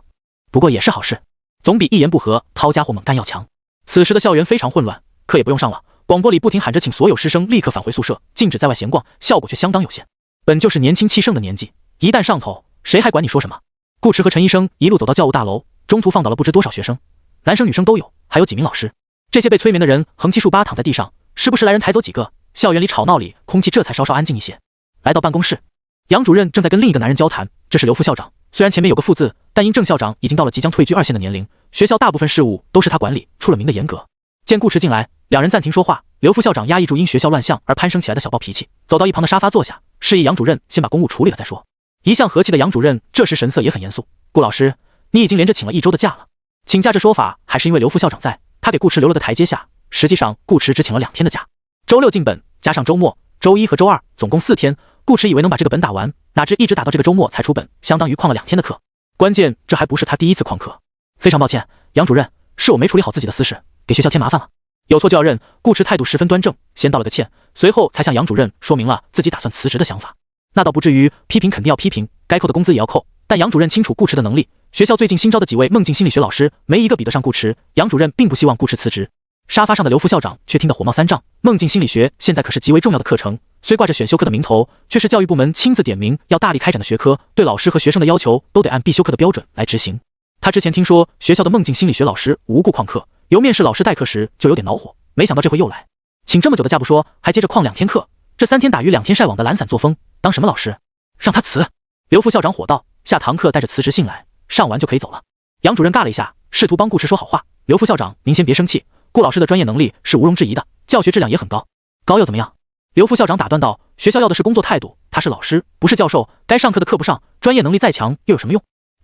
不过也是好事，总比一言不合掏家伙猛干要强。此时的校园非常混乱，课也不用上了，广播里不停喊着请所有师生立刻返回宿舍，禁止在外闲逛，效果却相当有限。本就是年轻气盛的年纪，一旦上头，谁还管你说什么？顾池和陈医生一路走到教务大楼，中途放倒了不知多少学生，男生女生都有，还有几名老师。这些被催眠的人横七竖八躺在地上，时不时来人抬走几个，校园里吵闹里，空气这才稍稍安静一些。来到办公室，杨主任正在跟另一个男人交谈，这是刘副校长。虽然前面有个副字，但因郑校长已经到了即将退居2线的年龄，学校大部分事务都是他管理，出了名的严格。见顾池进来，两人暂停说话。刘副校长压抑住因学校乱象而攀升起来的小暴脾气，走到一旁的沙发坐下，示意杨主任先把公务处理了再说。一向和气的杨主任这时神色也很严肃：“顾老师，你已经连着请了1周的假了。”请假这说法还是因为刘副校长在，他给顾池留了个台阶下。实际上，顾池只请了2天的假，周6进本，加上周末、周1和周2，总共4天。顾池以为能把这个本打完，哪知一直打到这个周末才出本，相当于旷了2天的课。关键这还不是他第一次旷课。非常抱歉，杨主任，是我没处理好自己的私事，给学校添麻烦了。有错就要认。顾池态度十分端正，先道了个歉，随后才向杨主任说明了自己打算辞职的想法。那倒不至于，批评肯定要批评，该扣的工资也要扣，但杨主任清楚顾池的能力，学校最近新招的几位梦境心理学老师，没一个比得上顾池。杨主任并不希望顾池辞职。沙发上的刘副校长却听得火冒三丈，梦境心理学现在可是极为重要的课程，虽挂着选修课的名头，却是教育部门亲自点名要大力开展的学科，对老师和学生的要求都得按必修课的标准来执行。他之前听说学校的梦境心理学老师无故旷课，由面试老师代课时就有点恼火，没想到这回又来，请这么久的假不说，还接着旷2天课，这3天打鱼2天晒网的懒散作风，当什么老师？让他辞！刘副校长火道，下堂课带着辞职信来，上完就可以走了。杨主任尬了一下，试图帮顾池说好话：“刘副校长，您先别生气，顾老师的专业能力是毋庸置疑的，教学质量也很高。高又怎么样？”刘副校长打断道：“学校要的是工作态度，他是老师，不是教授，该上课的课不上，专业能力再强又有什么用？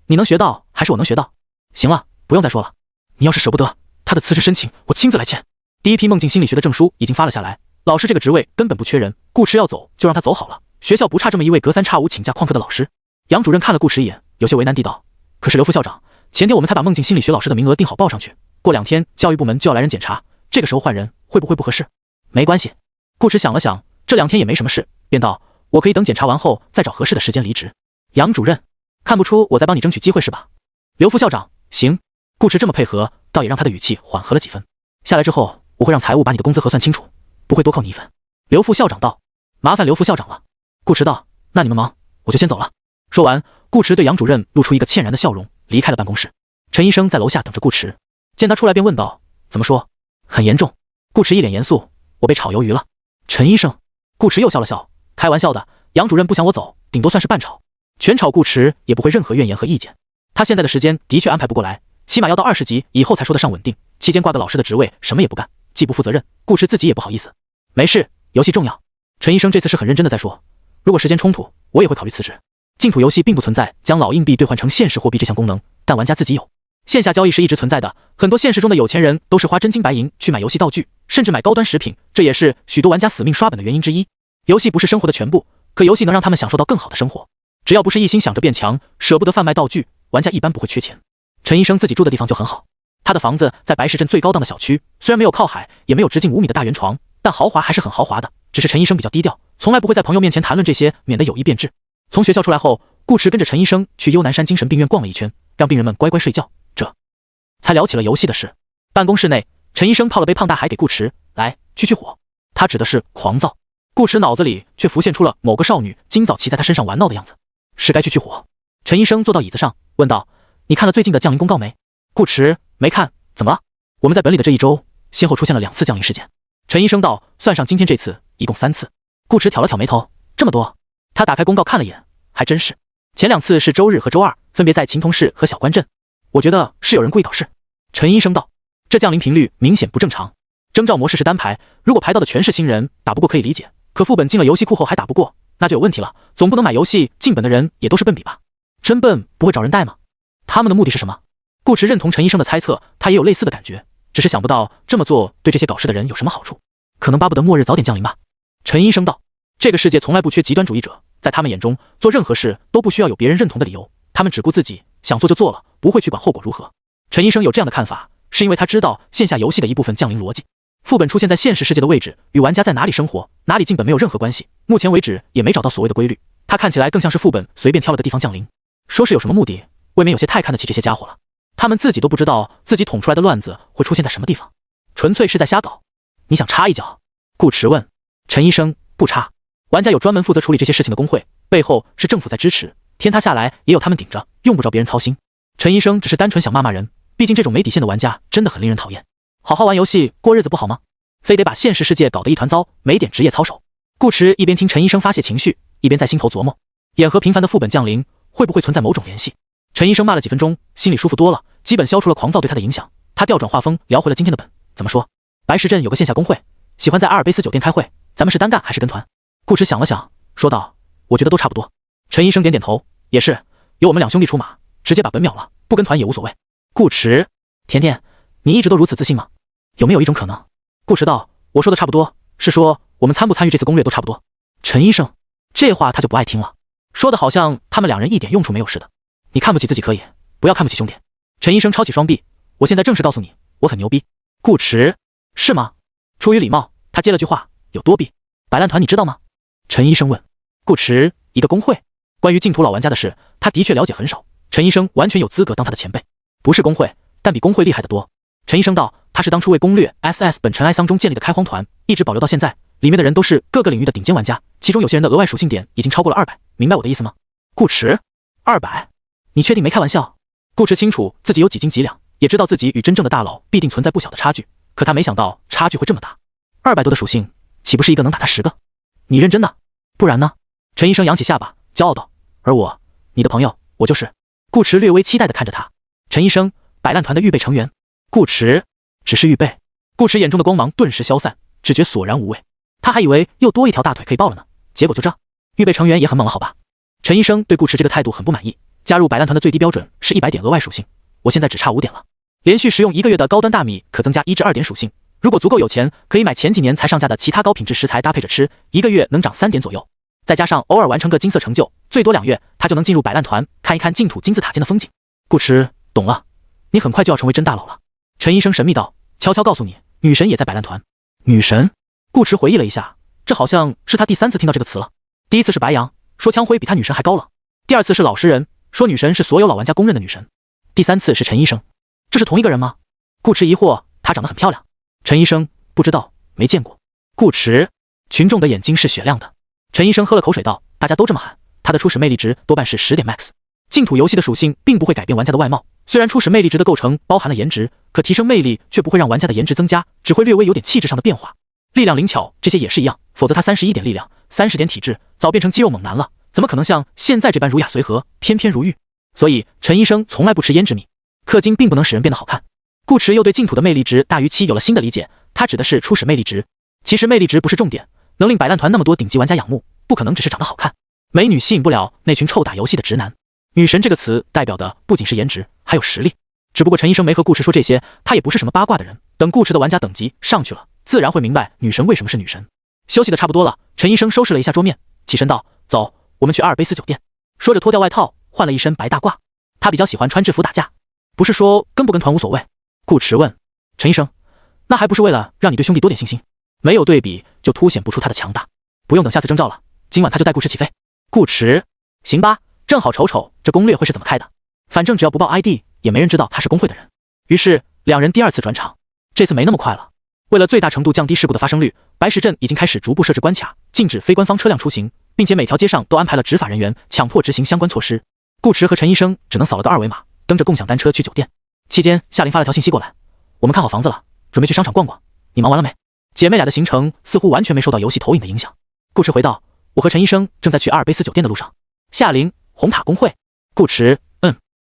你能学到，还是我能学到？行了，不用再说了。你要是舍不得，他的辞职申请我亲自来签。第一批梦境心理学的证书已经发了下来，老师这个职位根本不缺人，顾池要走就让他走好了，学校不差这么一位隔3差5请假旷课的老师。”杨主任看了顾池一眼，有些为难地道：“可是刘副校长，前天我们才把梦境心理学老师的名额定好报上去，过2天教育部门就要来人检查，这个时候换人会不会不合适？”没关系。顾池想了想，这2天也没什么事，便道：“我可以等检查完后再找合适的时间离职。”杨主任，看不出我在帮你争取机会是吧？刘副校长，行。顾池这么配合，倒也让他的语气缓和了几分。下来之后，我会让财务把你的工资核算清楚，不会多扣你1分。刘副校长道：“麻烦刘副校长了。”顾池道：“那你们忙，我就先走了。”说完，顾池对杨主任露出一个歉然的笑容，离开了办公室。陈医生在楼下等着顾池，见他出来便问道：“怎么说？很严重？”顾池一脸严肃：“我被炒鱿鱼了。”陈医生，顾池又笑了笑：“开玩笑的，杨主任不想我走，顶多算是半炒，全炒顾池也不会任何怨言和意见。他现在的时间的确安排不过来，起码要到20级以后才说得上稳定，期间挂个老师的职位，什么也不干，既不负责任，顾池自己也不好意思。没事，游戏重要。陈医生这次是很认真的在说，如果时间冲突，我也会考虑辞职。净土游戏并不存在将老硬币兑换成现实货币这项功能，但玩家自己有。线下交易是一直存在的，很多现实中的有钱人都是花真金白银去买游戏道具，甚至买高端食品，这也是许多玩家死命刷本的原因之一。游戏不是生活的全部，可游戏能让他们享受到更好的生活。只要不是一心想着变强，舍不得贩卖道具，玩家一般不会缺钱。陈医生自己住的地方就很好，他的房子在白石镇最高档的小区，虽然没有靠海，也没有直径5米的大圆床，但豪华还是很豪华的。只是陈医生比较低调，从来不会在朋友面前谈论这些，免得有意变质。从学校出来后，顾池跟着陈医生去幽南山精神病院逛了一圈，让病人们乖乖睡觉，这才聊起了游戏的事。办公室内，陈医生泡了杯胖大海给顾池，来去火。他指的是狂躁。顾池脑子里却浮现出了某个少女今早骑在他身上玩闹的样子，是该去火。陈医生坐到椅子上问道：“你看了最近的降临公告没？”顾池没看，怎么了？我们在本里的这一周先后出现了2次降临事件。陈医生道：“算上今天这次，一共3次。”顾池挑了挑眉头，这么多？他打开公告看了眼，还真是。前2次是周日和周二，分别在秦同市和小关镇。我觉得是有人故意搞事。陈医生道：“这降临频率明显不正常。征召模式是单排，如果排到的全是新人，打不过可以理解。可副本进了游戏库后还打不过，那就有问题了。总不能买游戏进本的人也都是笨笔吧？真笨不会找人带吗？他们的目的是什么？”顾池认同陈医生的猜测，他也有类似的感觉，只是想不到这么做对这些搞事的人有什么好处，可能巴不得末日早点降临吧。陈医生道：“这个世界从来不缺极端主义者，在他们眼中，做任何事都不需要有别人认同的理由，他们只顾自己，想做就做了，不会去管后果如何。”陈医生有这样的看法，是因为他知道线下游戏的一部分降临逻辑。副本出现在现实世界的位置与玩家在哪里生活、哪里进本没有任何关系，目前为止也没找到所谓的规律，他看起来更像是副本随便挑了个地方降临。说是有什么目的，未免有些太看得起这些家伙了。他们自己都不知道自己捅出来的乱子会出现在什么地方，纯粹是在瞎搞。你想插一脚？顾池问。陈医生：“不插。玩家有专门负责处理这些事情的工会，背后是政府在支持，天塌下来也有他们顶着，用不着别人操心。”陈医生只是单纯想骂骂人，毕竟这种没底线的玩家真的很令人讨厌。好好玩游戏过日子不好吗？非得把现实世界搞得一团糟，没点职业操守。顾池一边听陈医生发泄情绪，一边在心头琢磨，眼和频繁的副本降临会不会存在某种联系。陈医生骂了几分钟，心里舒服多了，基本消除了狂躁对他的影响。他调转话锋，聊回了今天的本。怎么说？白石镇有个线下工会，喜欢在阿尔卑斯酒店开会，咱们是单干还是跟团？顾池想了想，说道：“我觉得都差不多。”陈医生点点头，也是，有我们2兄弟出马，直接把本秒了，不跟团也无所谓。顾池：“甜甜，你一直都如此自信吗？有没有一种可能？”顾池道：“我说的差不多，是说我们参不参与这次攻略都差不多。”陈医生这话他就不爱听了，说的好像他们2人一点用处没有似的。你看不起自己可以，不要看不起兄弟。陈医生抄起双臂，我现在正式告诉你，我很牛逼。顾池：“是吗？”出于礼貌，他接了句话：“有多逼？摆烂团你知道吗？”陈医生问。顾池：“一个工会。关于净土老玩家的事，他的确了解很少。陈医生完全有资格当他的前辈。不是工会，但比工会厉害得多。”陈医生道：“他是当初为攻略 SS 本尘埃桑中建立的开荒团，一直保留到现在，里面的人都是各个领域的顶尖玩家，其中有些人的额外属性点已经超过了200，明白我的意思吗？”顾池：“200？你确定没开玩笑？”顾池清楚自己有几斤几两，也知道自己与真正的大佬必定存在不小的差距，可他没想到差距会这么大。200多的属性，岂不是一个能打他10个？你认真的？不然呢？陈医生扬起下巴，骄傲道：“而我，你的朋友，我就是。”顾池略微期待地看着他。陈医生：“摆烂团的预备成员。”顾池：“只是预备。”顾池眼中的光芒顿时消散，只觉索然无味。他还以为又多一条大腿可以抱了呢，结果就这，预备成员也很猛了好吧？陈医生对顾池这个态度很不满意。加入摆烂团的最低标准是100点额外属性，我现在只差5点了。连续使用1个月的高端大米可增加1至2点属性，如果足够有钱，可以买前几年才上架的其他高品质食材搭配着吃，1个月能涨3点左右。再加上偶尔完成个金色成就，最多2月他就能进入摆烂团，看一看净土金字塔间的风景。顾池：“懂了，你很快就要成为真大佬了。”陈医生神秘道：“悄悄告诉你，女神也在摆烂团。”女神？顾池回忆了一下，这好像是他第3次听到这个词了。第一次是白羊，说枪辉比他女神还高了；第2次是老实人，说女神是所有老玩家公认的女神；第3次是陈医生，这是同一个人吗？顾池疑惑，她长得很漂亮。陈医生：“不知道，没见过。”顾池：“群众的眼睛是雪亮的。”陈医生喝了口水道：“大家都这么喊，他的初始魅力值多半是10点 max。净土游戏的属性并不会改变玩家的外貌，虽然初始魅力值的构成包含了颜值，可提升魅力却不会让玩家的颜值增加，只会略微有点气质上的变化。力量灵巧这些也是一样，否则他31点力量，30点体质，早变成肌肉猛男了，怎么可能像现在这般儒雅随和，翩翩如玉？所以陈医生从来不吃胭脂蜜，氪金并不能使人变得好看。”顾池又对净土的魅力值大于7有了新的理解，他指的是初始魅力值。其实魅力值不是重点，能令摆烂团那么多顶级玩家仰慕，不可能只是长得好看。美女吸引不了那群臭打游戏的直男。女神这个词代表的不仅是颜值，还有实力。只不过陈医生没和顾池说这些，他也不是什么八卦的人。等顾池的玩家等级上去了，自然会明白女神为什么是女神。休息的差不多了，陈医生收拾了一下桌面，起身道：“走，我们去阿尔卑斯酒店。”说着脱掉外套，换了一身白大褂。他比较喜欢穿制服打架，不是说跟不跟团无所谓。顾池问陈医生：“那还不是为了让你对兄弟多点信心？没有对比就凸显不出他的强大。不用等下次征召了，今晚他就带顾池起飞。”顾池：“行吧，正好瞅瞅这攻略会是怎么开的。反正只要不报 ID， 也没人知道他是工会的人。”于是两人第2次转场，这次没那么快了。为了最大程度降低事故的发生率，白石镇已经开始逐步设置关卡，禁止非官方车辆出行，并且每条街上都安排了执法人员，强迫执行相关措施。顾驰和陈医生只能扫了个二维码，蹬着共享单车去酒店。期间，夏琳发了条信息过来：我们看好房子了，准备去商场逛逛，你忙完了没？姐妹俩的行程似乎完全没受到游戏投影的影响。顾驰回道：我和陈医生正在去阿尔卑斯酒店的路上。夏琳：红塔公会。顾驰：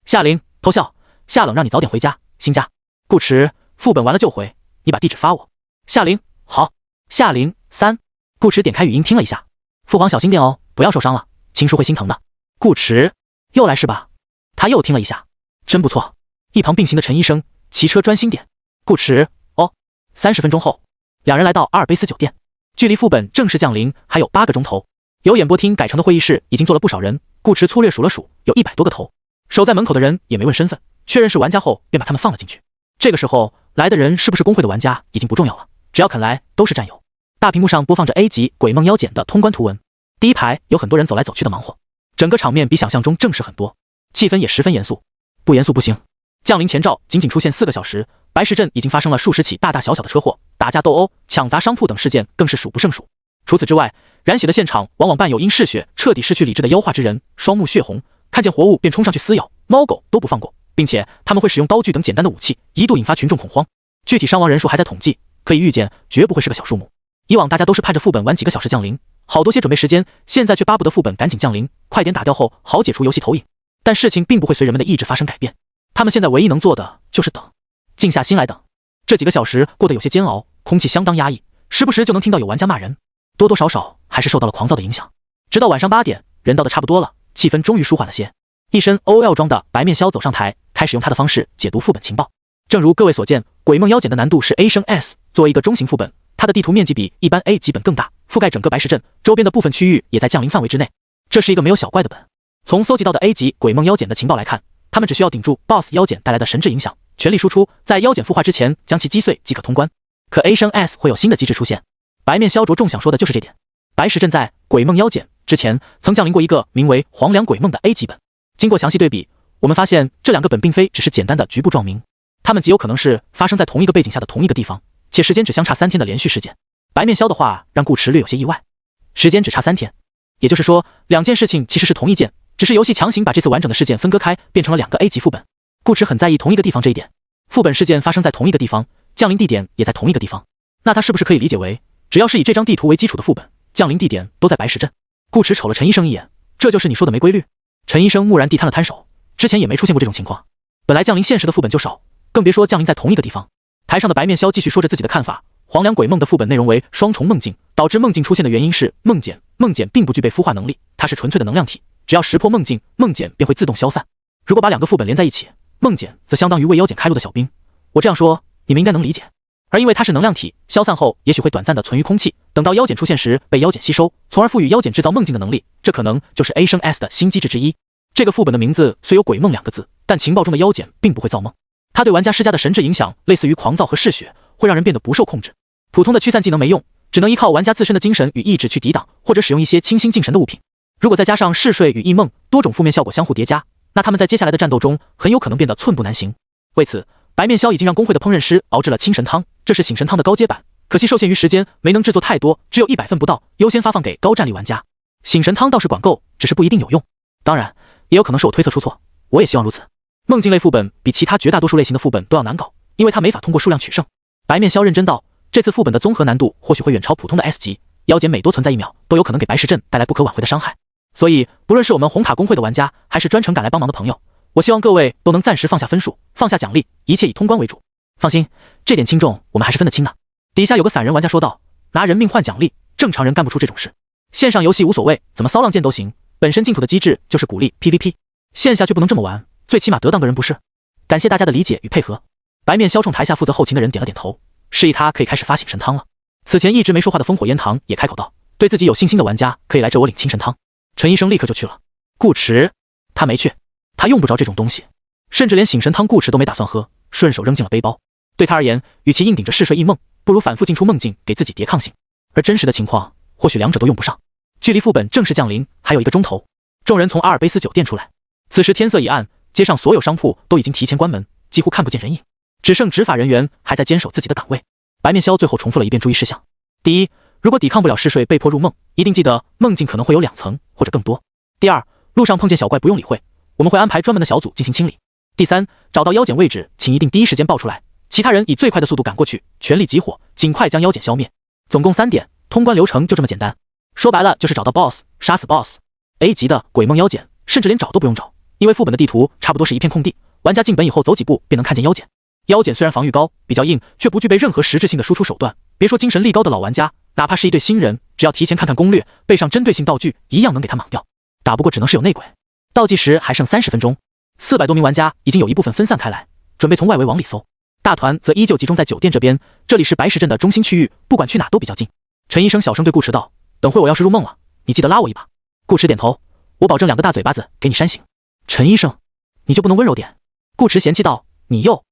夏琳偷笑：夏冷让你早点回家，新家。顾驰：副本完了就回，你把地址发我。夏琳：好。夏琳3。顾驰点开语音听了一下：父皇小心点哦，不要受伤了，亲叔会心疼的。顾驰：又来是吧？他又听了一下：真不错。一旁并行的陈医生：骑车专心点。顾驰：哦。30分钟后，两人来到阿尔卑斯酒店，距离副本正式降临还有8个钟头。由演播厅改成的会议室已经坐了不少人，顾驰粗略数了数，有100多个头。守在门口的人也没问身份，确认是玩家后便把他们放了进去。这个时候来的人是不是公会的玩家已经不重要了，只要肯来都是战友。大屏幕上播放着 A 级鬼梦妖简的通关图文，第一排有很多人走来走去的忙活，整个场面比想象中正式很多，气氛也十分严肃。不严肃不行。降临前兆仅仅出现4个小时，白石镇已经发生了数十起大大小小的车祸、打架斗殴、抢砸商铺等事件，更是数不胜数。除此之外，染血的现场往往伴有因嗜血彻底失去理智的妖化之人，双目血红，看见活物便冲上去撕咬，猫狗都不放过，并且他们会使用刀具等简单的武器，一度引发群众恐慌。具体伤亡人数还在统计，可以预见绝不会是个小数目。以往大家都是盼着副本晚几个小时降临，好多些准备时间，现在却巴不得副本赶紧降临，快点打掉后好解除游戏投影。但事情并不会随人们的意志发生改变，他们现在唯一能做的就是等，静下心来等。这几个小时过得有些煎熬，空气相当压抑，时不时就能听到有玩家骂人，多多少少还是受到了狂躁的影响。直到晚上8点，人到的差不多了，气氛终于舒缓了些。一身 OL 装的白面鸮走上台，开始用他的方式解读副本情报。正如各位所见，鬼梦妖简的难度是 A 升 S， 作为一个中型副本，它的地图面积比一般 A 级本更大，覆盖整个白石镇，周边的部分区域也在降临范围之内。这是一个没有小怪的本。从搜集到的 A 级鬼梦妖简的情报来看，他们只需要顶住 BOSS 妖简带来的神智影响，全力输出，在妖简孵化之前将其击碎即可通关。可 A 升 S 会有新的机制出现，白面鸮着重想说的就是这点。白石镇在鬼梦妖简之前曾降临过一个名为黄粱鬼梦的 A 级本，经过详细对比，我们发现这2个本并非只是简单的局部撞名，它们极有可能是发生在同一个背景下的同一个地方，且时间只相差3天的连续事件。白面鸮的话让顾驰略有些意外，时间只差3天，也就是说2件事情其实是同一件，只是游戏强行把这次完整的事件分割开，变成了2个 A 级副本。顾驰很在意同一个地方这一点，副本事件发生在同一个地方，降临地点也在同一个地方，那他是不是可以理解为，只要是以这张地图为基础的副本，降临地点都在白石镇？顾驰瞅了陈医生一眼，这就是你说的没规律。陈医生木然地摊了摊手，之前也没出现过这种情况，本来降临现实的副本就少，更别说降临在同一个地方。台上的白面鸮继续说着自己的看法，黄粱鬼梦的副本内容为双重梦境，导致梦境出现的原因是梦魇，梦魇并不具备孵化能力，它是纯粹的能量体，只要识破梦境，梦魇便会自动消散。如果把2个副本连在一起，梦魇则相当于为妖魇开路的小兵。我这样说你们应该能理解。而因为它是能量体，消散后也许会短暂的存于空气，等到妖魇出现时被妖魇吸收，从而赋予妖魇制造梦境的能力，这可能就是 A 升 S 的新机制之一。这个副本的名字虽有鬼梦2个字，但情报中的妖魇并不会造梦，它对玩家施加的神智影响类似于狂躁和嗜血，会让人变得不受控制。普通的驱散技能没用，只能依靠玩家自身的精神与意志去抵挡，或者使用一些清心静神的物品。如果再加上嗜睡与异梦，多种负面效果相互叠加，那他们在接下来的战斗中很有可能变得寸步难行。为此，白面鸮已经让工会的烹饪师熬制了清神汤，这是醒神汤的高阶版，可惜受限于时间没能制作太多，只有100份不到，优先发放给高战力玩家。醒神汤倒是管够，只是不一定有用。当然也有可能是我推测出错，我也希望如此。梦境类副本比其他绝大多数类型的副本都要难搞，因为它没法通过数量取胜。白面鸮认真道，这次副本的综合难度或许会远超普通的 S 级，妖魇每多存在1秒都有可能给白石镇带来不可挽回的伤害。所以不论是我们红塔公会的玩家，还是专程赶来帮忙的朋友，我希望各位都能暂时放下分数，放下奖励，一切以通关为主。放心，这点轻重我们还是分得清的。底下有个散人玩家说道，拿人命换奖励，正常人干不出这种事。线上游戏无所谓，怎么骚浪剑都行，本身净土的机制就是鼓励 PVP， 线下就不能这么玩，最起码得当个人不是。感谢大家的理解与配合。白面鸮冲台下负责后勤的人点了点头，示意他可以开始发醒神汤了。此前一直没说话的烽火烟堂也开口道，对自己有信心的玩家可以来这我领清神汤。陈医生立刻就去了。顾驰他没去，他用不着这种东西，甚至连醒神汤顾驰都没打算喝，顺手扔进了背包。对他而言，与其硬顶着嗜睡异梦，不如反复进出梦境给自己叠抗性。而真实的情况或许2者都用不上。距离副本正式降临还有1个钟头，众人从阿尔卑斯酒店出来，此时天色已暗，街上所有商铺都已经提前关门，几乎看不见人影，只剩执法人员还在坚守自己的岗位。白面鸮最后重复了一遍注意事项：第一，如果抵抗不了嗜睡，被迫入梦，一定记得梦境可能会有2层或者更多。第二，路上碰见小怪不用理会，我们会安排专门的小组进行清理。第三，找到妖碱位置，请一定第一时间报出来，其他人以最快的速度赶过去，全力集火，尽快将妖碱消灭。总共3点，通关流程就这么简单。说白了就是找到 BOSS， 杀死 BOSS。A 级的鬼梦妖碱，甚至连找都不用找，因为副本的地图差不多是一片空地，玩家进本以后走几步便能看见妖碱。妖碱虽然防御高，比较硬，却不具备任何实质性的输出手段。别说精神力高的老玩家，哪怕是一对新人，只要提前看看攻略，备上针对性道具，一样能给他莽掉。打不过只能是有内鬼。倒计时还剩30分钟，400多名玩家已经有一部分分散开来，准备从外围往里搜。大团则依旧集中在酒店这边，这里是白石镇的中心区域，不管去哪都比较近。陈医生小声对顾池道：“等会我要是入梦了，你记得拉我一把。”顾池点头：“我保证2个大嘴巴子给你扇醒。”陈医生，你就不能温柔点？顾池嫌弃道：“你又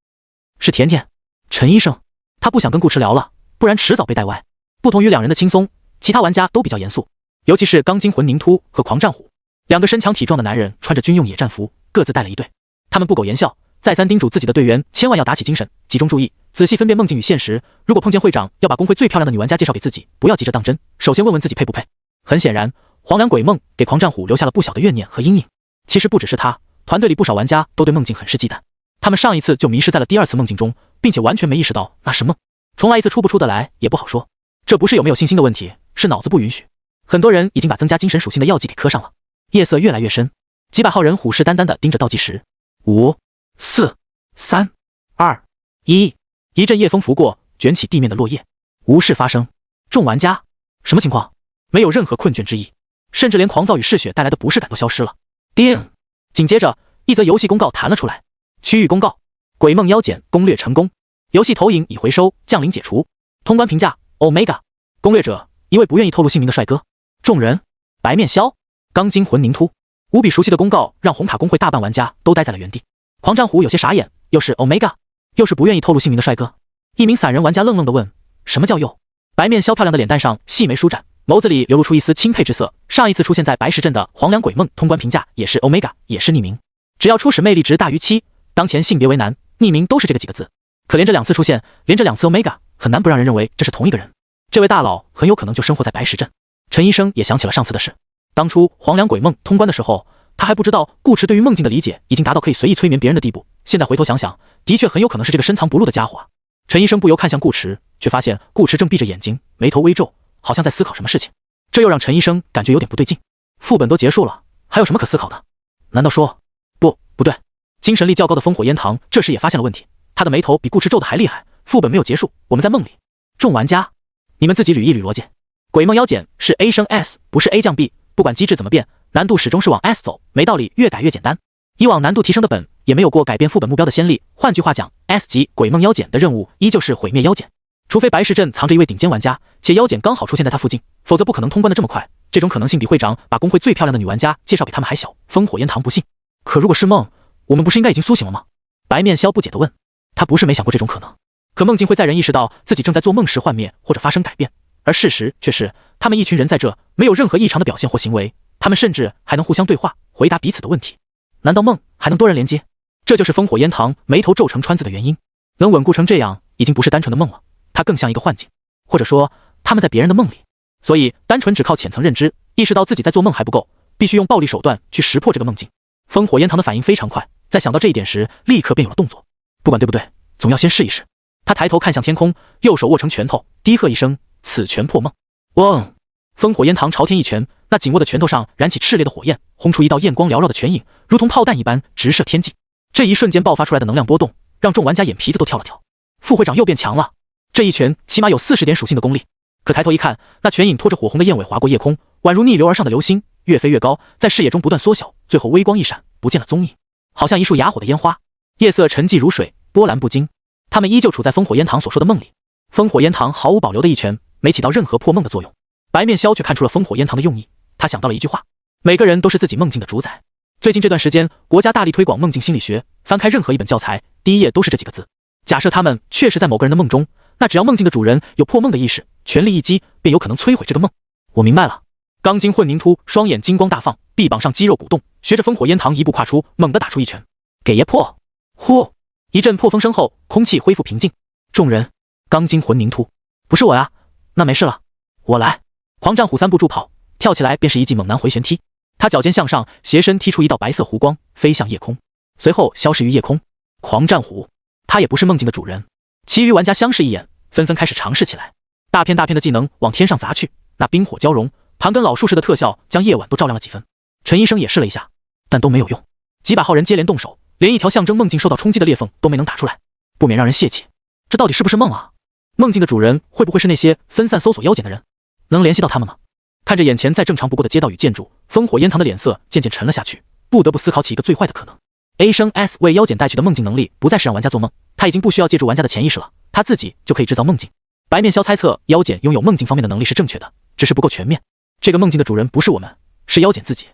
是甜甜。”陈医生，他不想跟顾池聊了，不然迟早被带歪。不同于2人的轻松，其他玩家都比较严肃，尤其是钢筋魂凝突和狂战虎，2个身强体壮的男人，穿着军用野战服，各自带了一队。他们不苟言笑，再三叮嘱自己的队员千万要打起精神，集中注意，仔细分辨梦境与现实。如果碰见会长，要把工会最漂亮的女玩家介绍给自己，不要急着当真，首先问问自己配不配。很显然，黄粱鬼梦给狂战虎留下了不小的怨念和阴影。其实不只是他，团队里不少玩家都对梦境很是忌惮。他们上一次就迷失在了第2次梦境中，并且完全没意识到那是梦，重来一次出不出得来也不好说。这不是有没有信心的问题，是脑子不允许。很多人已经把增加精神属性的药剂给磕上了。夜色越来越深，几百号人虎视眈眈地盯着倒计时，5、4、3、2、1。一阵夜风拂过，卷起地面的落叶，无事发生。众玩家，什么情况？没有任何困倦之意，甚至连狂躁与嗜血带来的不适感都消失了。叮！紧接着，一则游戏公告弹了出来。区域公告：鬼梦妖碱攻略成功，游戏投影已回收，降临解除。通关评价 Omega。攻略者：一位不愿意透露姓名的帅哥。众人：白面鸮、钢筋魂凝突。无比熟悉的公告让红塔公会大半玩家都待在了原地。狂战虎有些傻眼，又是 Omega， 又是不愿意透露姓名的帅哥。一名散人玩家愣愣地问：什么叫又？白面鸮漂亮的脸蛋上细眉舒展，眸子里流露出一丝钦佩之色。上一次出现在白石镇的黄粱鬼梦通关评价也是 Omega， 也是匿名。只要初始魅力值大于7，当前性别为男，匿名都是这个几个字。可连着2次出现，连着2次 Omega， 很难不让人认为这是同一个人。这位大佬很有可能就生活在白石镇。陈医生也想起了上次的事，当初黄粱鬼梦通关的时候，他还不知道顾池对于梦境的理解已经达到可以随意催眠别人的地步。现在回头想想，的确很有可能是这个深藏不露的家伙啊。陈医生不由看向顾池，却发现顾池正闭着眼睛，眉头微皱，好像在思考什么事情。这又让陈医生感觉有点不对劲。副本都结束了，还有什么可思考的？难道说……不对，精神力较高的烽火烟堂这时也发现了问题，他的眉头比顾池皱的还厉害。副本没有结束，我们在梦里。众玩家，你们自己捋一捋逻辑。鬼梦妖碱是 A 升 S， 不是 A 降 B， 不管机制怎么变，难度始终是往 S 走，没道理越改越简单。以往难度提升的本也没有过改变副本目标的先例，换句话讲 ，S 级鬼梦妖碱的任务依旧是毁灭妖碱，除非白石镇藏着一位顶尖玩家，且妖碱刚好出现在他附近，否则不可能通关的这么快。这种可能性比会长把公会最漂亮的女玩家介绍给他们还小。烽火烟堂不信，可如果是梦，我们不是应该已经苏醒了吗？白面鸮不解地问。他不是没想过这种可能，可梦境会在人意识到自己正在做梦时幻灭或者发生改变，而事实却是他们一群人在这没有任何异常的表现或行为，他们甚至还能互相对话，回答彼此的问题。难道梦还能多人连接？这就是烽火烟堂眉头皱成川字的原因。能稳固成这样，已经不是单纯的梦了，它更像一个幻境，或者说他们在别人的梦里。所以单纯只靠浅层认知，意识到自己在做梦还不够，必须用暴力手段去识破这个梦境。烽火烟堂的反应非常快，在想到这一点时，立刻便有了动作。不管对不对，总要先试一试。他抬头看向天空，右手握成拳头，低喝一声：“此拳破梦！”嗡！烽火烟堂朝天一拳，那紧握的拳头上燃起炽烈的火焰，轰出一道焰光缭绕的拳影，如同炮弹一般直射天际。这一瞬间爆发出来的能量波动，让众玩家眼皮子都跳了跳。副会长又变强了，这一拳起码有40点属性的功力。可抬头一看，那拳影拖着火红的焰尾划过夜空，宛如逆流而上的流星，越飞越高，在视野中不断缩小，最后微光一闪，不见了踪影，好像一束哑火的烟花。夜色沉寂如水，波澜不惊。他们依旧处在烽火烟堂所说的梦里。烽火烟堂毫无保留的一拳，没起到任何破梦的作用。白面鸮却看出了烽火烟堂的用意，他想到了一句话：每个人都是自己梦境的主宰。最近这段时间，国家大力推广梦境心理学，翻开任何一本教材，第一页都是这几个字。假设他们确实在某个人的梦中，那只要梦境的主人有破梦的意识，全力一击便有可能摧毁这个梦。我明白了。钢筋混凝突双眼金光大放，臂膀上肌肉鼓动，学着烽火烟堂一步跨出，猛地打出一拳，给爷破！呼！一阵破风声后，空气恢复平静。众人，钢筋混凝突，不是我呀，那没事了。我来！狂战虎3步助跑，跳起来便是一记猛男回旋踢。他脚尖向上，斜身踢出一道白色弧光，飞向夜空，随后消失于夜空。狂战虎，他也不是梦境的主人。其余玩家相视一眼，纷纷开始尝试起来。大片大片的技能往天上砸去，那冰火交融，盘根老树似的特效将夜晚都照亮了几分。陈医生也试了一下，但都没有用。几百号人接连动手，连一条象征梦境受到冲击的裂缝都没能打出来，不免让人泄气。这到底是不是梦啊？梦境的主人会不会是那些分散搜索妖简的人？能联系到他们吗？看着眼前再正常不过的街道与建筑，烽火烟堂的脸色渐渐沉了下去，不得不思考起一个最坏的可能。A 生 S 为妖简带去的梦境能力不再是让玩家做梦，他已经不需要借助玩家的潜意识了，他自己就可以制造梦境。白面鸮猜测妖简拥有梦境方面的能力是正确的，只是不够全面。这个梦境的主人不是我们，是妖简自己。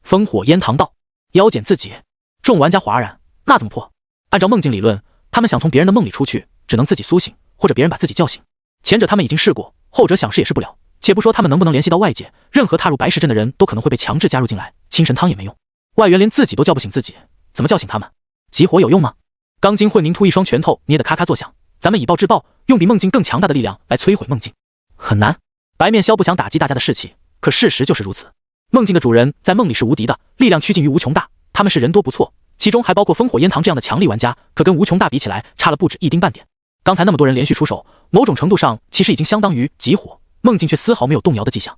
烽火烟堂道，妖简自己。众玩家哗然，那怎么破？按照梦境理论，他们想从别人的梦里出去，只能自己苏醒，或者别人把自己叫醒。前者他们已经试过，后者想试也试不了。且不说他们能不能联系到外界，任何踏入白石镇的人都可能会被强制加入进来，清神汤也没用。外援连自己都叫不醒自己，怎么叫醒他们？集火有用吗？钢筋混凝土一双拳头捏得咔咔作响，咱们以暴制暴，用比梦境更强大的力量来摧毁梦境，很难。白面鸮不想打击大家的士气，可事实就是如此。梦境的主人在梦里是无敌的，力量趋近于无穷大，他们是人多不错，其中还包括烽火烟堂这样的强力玩家，可跟无穷大比起来，差了不止一丁半点。刚才那么多人连续出手，某种程度上其实已经相当于集火，梦境却丝毫没有动摇的迹象。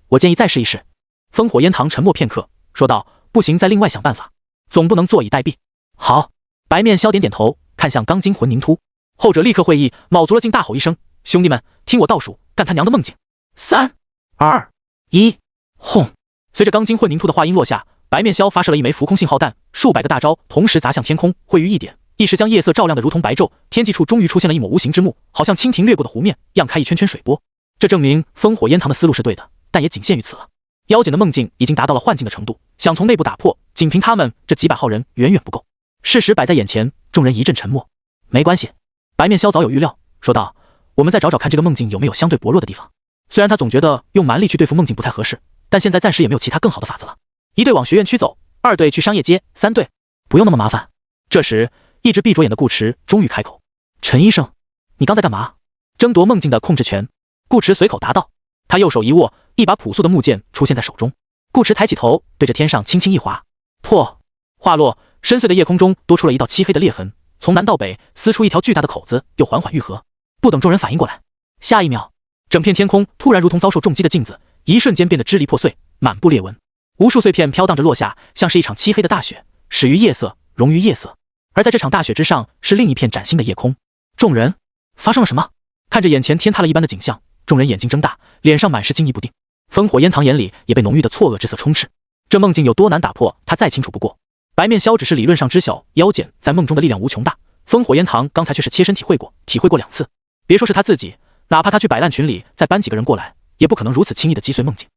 我建议再试一试。烽火烟堂沉默片刻，说道：不行，再另外想办法，总不能坐以待毙。好。白面鸮点点头，看向钢筋混凝土，后者立刻会意，卯足了劲大吼一声：兄弟们，听我倒数，干他娘的梦境！3、2、1，轰！随着钢筋混凝土的话音落下，白面鸮发射了一枚浮空信号弹，数百个大招同时砸向天空，汇于一点，一时将夜色照亮的如同白昼。天际处终于出现了一抹无形之幕，好像蜻蜓掠过的湖面，漾开一圈圈水波。这证明烽火烟堂的思路是对的，但也仅限于此了。妖简的梦境已经达到了幻境的程度，想从内部打破，仅凭他们这几百号人远远不够。事实摆在眼前，众人一阵沉默。没关系，白面鸮早有预料，说道：我们再找找看这个梦境有没有相对薄弱的地方。虽然他总觉得用蛮力去对付梦境不太合适，但现在暂时也没有其他更好的法子了。1队往学院区走，2队去商业街，3队不用那么麻烦。这时一直闭着眼的顾迟终于开口：陈医生，你刚在干嘛？争夺梦境的控制权。顾迟随口答道。他右手一握，一把朴素的木剑出现在手中。顾迟抬起头，对着天上轻轻一划，破。话落，深邃的夜空中多出了一道漆黑的裂痕，从南到北撕出一条巨大的口子，又缓缓愈合。不等众人反应过来，下一秒，整片天空突然如同遭受重击的镜子，一瞬间变得支离破碎，满布裂纹，无数碎片飘荡着落下，像是一场漆黑的大雪，始于夜色，融于夜色。而在这场大雪之上，是另一片崭新的夜空。众人，发生了什么？看着眼前天塌了一般的景象，众人眼睛睁大，脸上满是惊疑不定。烽火烟堂眼里也被浓郁的错愕之色充斥，这梦境有多难打破，他再清楚不过。白面鸮只是理论上知晓妖简在梦中的力量无穷大，烽火烟堂刚才却是切身体会过2次。别说是他自己，哪怕他去摆烂群里再搬几个人过来，也不可能如此轻易的击碎梦境。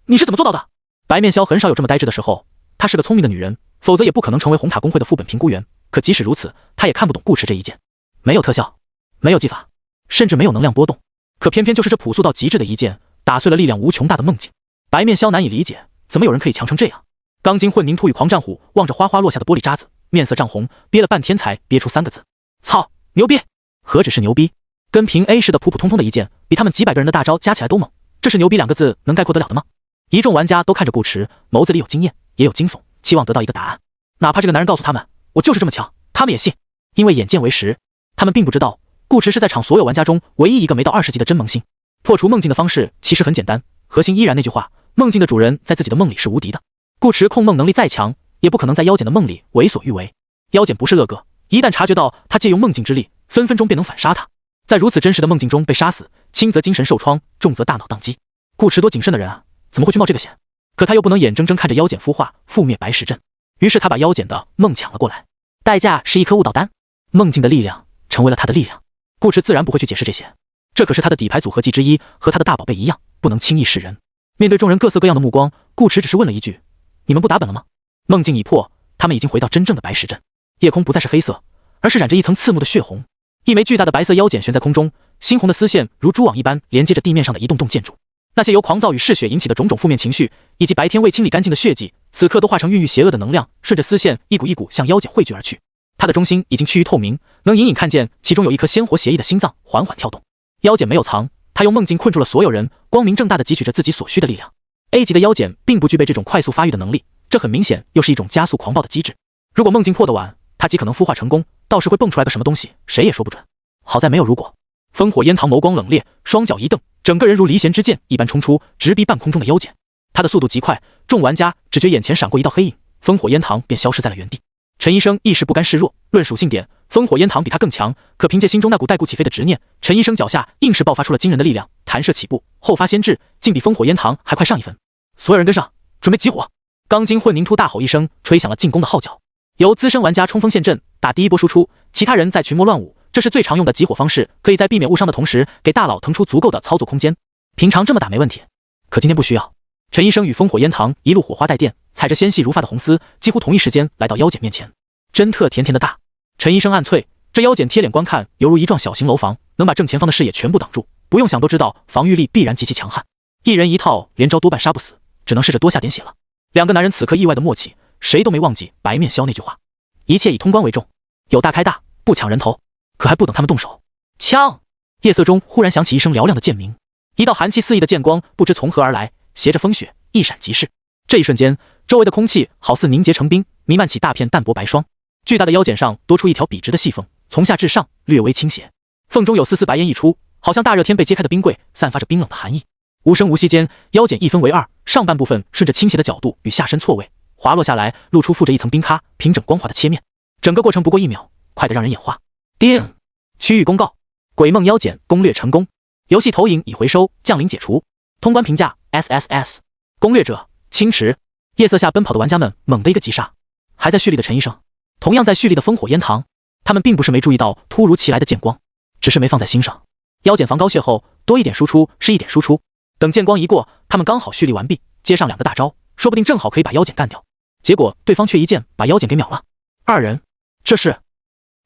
你是怎么做到的？白面鸮很少有这么呆滞的时候，她是个聪明的女人，否则也不可能成为红塔公会的副本评估员。可即使如此，她也看不懂顾迟这一剑。没有特效，没有技法，甚至没有能量波动，可偏偏就是这朴素到极致的一剑，打碎了力量无穷大的梦境。白面鸮难以理解，怎么有人可以强成这样？钢筋混凝土与狂战虎望着哗哗落下的玻璃渣子，面色涨红，憋了半天才憋出3个字：操，牛逼！何止是牛逼，跟平 A 式的普普通通的一剑，比他们几百个人的大招加起来都猛。这是牛逼2个字能概括得了的吗？一众玩家都看着顾迟，眸子里有惊艳，也有惊悚，期望得到一个答案。哪怕这个男人告诉他们，我就是这么强，他们也信，因为眼见为实。他们并不知道，顾迟是在场所有玩家中唯一一个没到20级的真萌新。破除梦境的方式其实很简单，核心依然那句话，梦境的主人在自己的梦里是无敌的。顾迟控梦能力再强，也不可能在妖简的梦里为所欲为。妖简不是恶哥，一旦察觉到他借用梦境之力，分分钟便能反杀他。在如此真实的梦境中被杀死，轻则精神受创，重则大脑宕机。顾迟多谨慎的人啊，怎么会去冒这个险？可他又不能眼睁睁看着妖简孵化覆灭白石镇，于是他把妖简的梦抢了过来，代价是一颗误导丹。梦境的力量成为了他的力量，顾迟自然不会去解释这些，这可是他的底牌组合技之一，和他的大宝贝一样，不能轻易示人。面对众人各色各样的目光，顾迟只是问了一句：你们不打本了吗？梦境已破，他们已经回到真正的白石镇，夜空不再是黑色，而是染着一层刺目的血红。一枚巨大的白色妖简悬在空中，猩红的丝线如蛛网一般连接着地面上的一栋栋建筑。那些由狂躁与嗜血引起的种种负面情绪，以及白天未清理干净的血迹，此刻都化成孕育邪恶的能量，顺着丝线一股一股向妖简汇聚而去。它的中心已经趋于透明，能隐隐看见其中有一颗鲜活邪异的心脏缓缓跳动。妖简没有藏，他用梦境困住了所有人，光明正大的汲取着自己所需的力量。A 级的妖检并不具备这种快速发育的能力，这很明显又是一种加速狂暴的机制。如果梦境破得晚，他极可能孵化成功，到时会蹦出来个什么东西，谁也说不准。好在没有如果。烽火烟堂眸光冷冽，双脚一蹬，整个人如离弦之箭一般冲出，直逼半空中的妖检。他的速度极快，众玩家只觉眼前闪过一道黑影，烽火烟堂便消失在了原地。陈医生一时不甘示弱，论属性点，烽火烟堂比他更强，可凭借心中那股带骨起飞的执念，陈医生脚下硬是爆发出了惊人的力量，弹射起步，后发先至，竟比烽火烟堂还快上一分。所有人跟上，准备集火！钢筋混凝土大吼一声，吹响了进攻的号角。由资深玩家冲锋陷阵，打第一波输出，其他人在群魔乱舞，这是最常用的集火方式，可以在避免误伤的同时，给大佬腾出足够的操作空间。平常这么打没问题，可今天不需要。陈医生与烽火烟堂一路火花带电，踩着纤细如发的红丝，几乎同一时间来到妖检面前。真特甜甜的大！陈医生暗啐，这妖检贴脸观看，犹如一幢小型楼房，能把正前方的视野全部挡住，不用想都知道防御力必然极其强悍。一人一套，连招多半杀不死，只能试着多下点血了。两个男人此刻意外的默契，谁都没忘记白面鸮那句话，一切以通关为重，有大开大，不抢人头。可还不等他们动手，枪！夜色中忽然响起一声嘹亮的剑鸣，一道寒气四溢的剑光不知从何而来，携着风雪一闪即逝。这一瞬间，周围的空气好似凝结成冰，弥漫起大片淡薄白霜。巨大的腰茧上多出一条笔直的细缝，从下至上略微倾斜，缝中有丝丝白烟溢出，好像大热天被揭开的冰柜，散发着冰冷的寒意。无声无息间，腰茧一分为二，上半部分顺着倾斜的角度与下身错位滑落下来，露出附着一层冰咖，平整光滑的切面。整个过程不过1秒，快得让人眼花。叮！区域公告：鬼梦妖茧攻略成功，游戏投影已回收，降临解除。通关评价 SSS。攻略者：青池。夜色下奔跑的玩家们猛地一个急刹，还在蓄力的陈医生，同样在蓄力的烽火烟堂，他们并不是没注意到突如其来的剑光，只是没放在心上。妖茧防高血后，多一点输出是一点输出。等剑光一过，他们刚好蓄力完毕，接上2个大招，说不定正好可以把妖茧干掉。结果对方却一剑把妖茧给秒了。二人，这是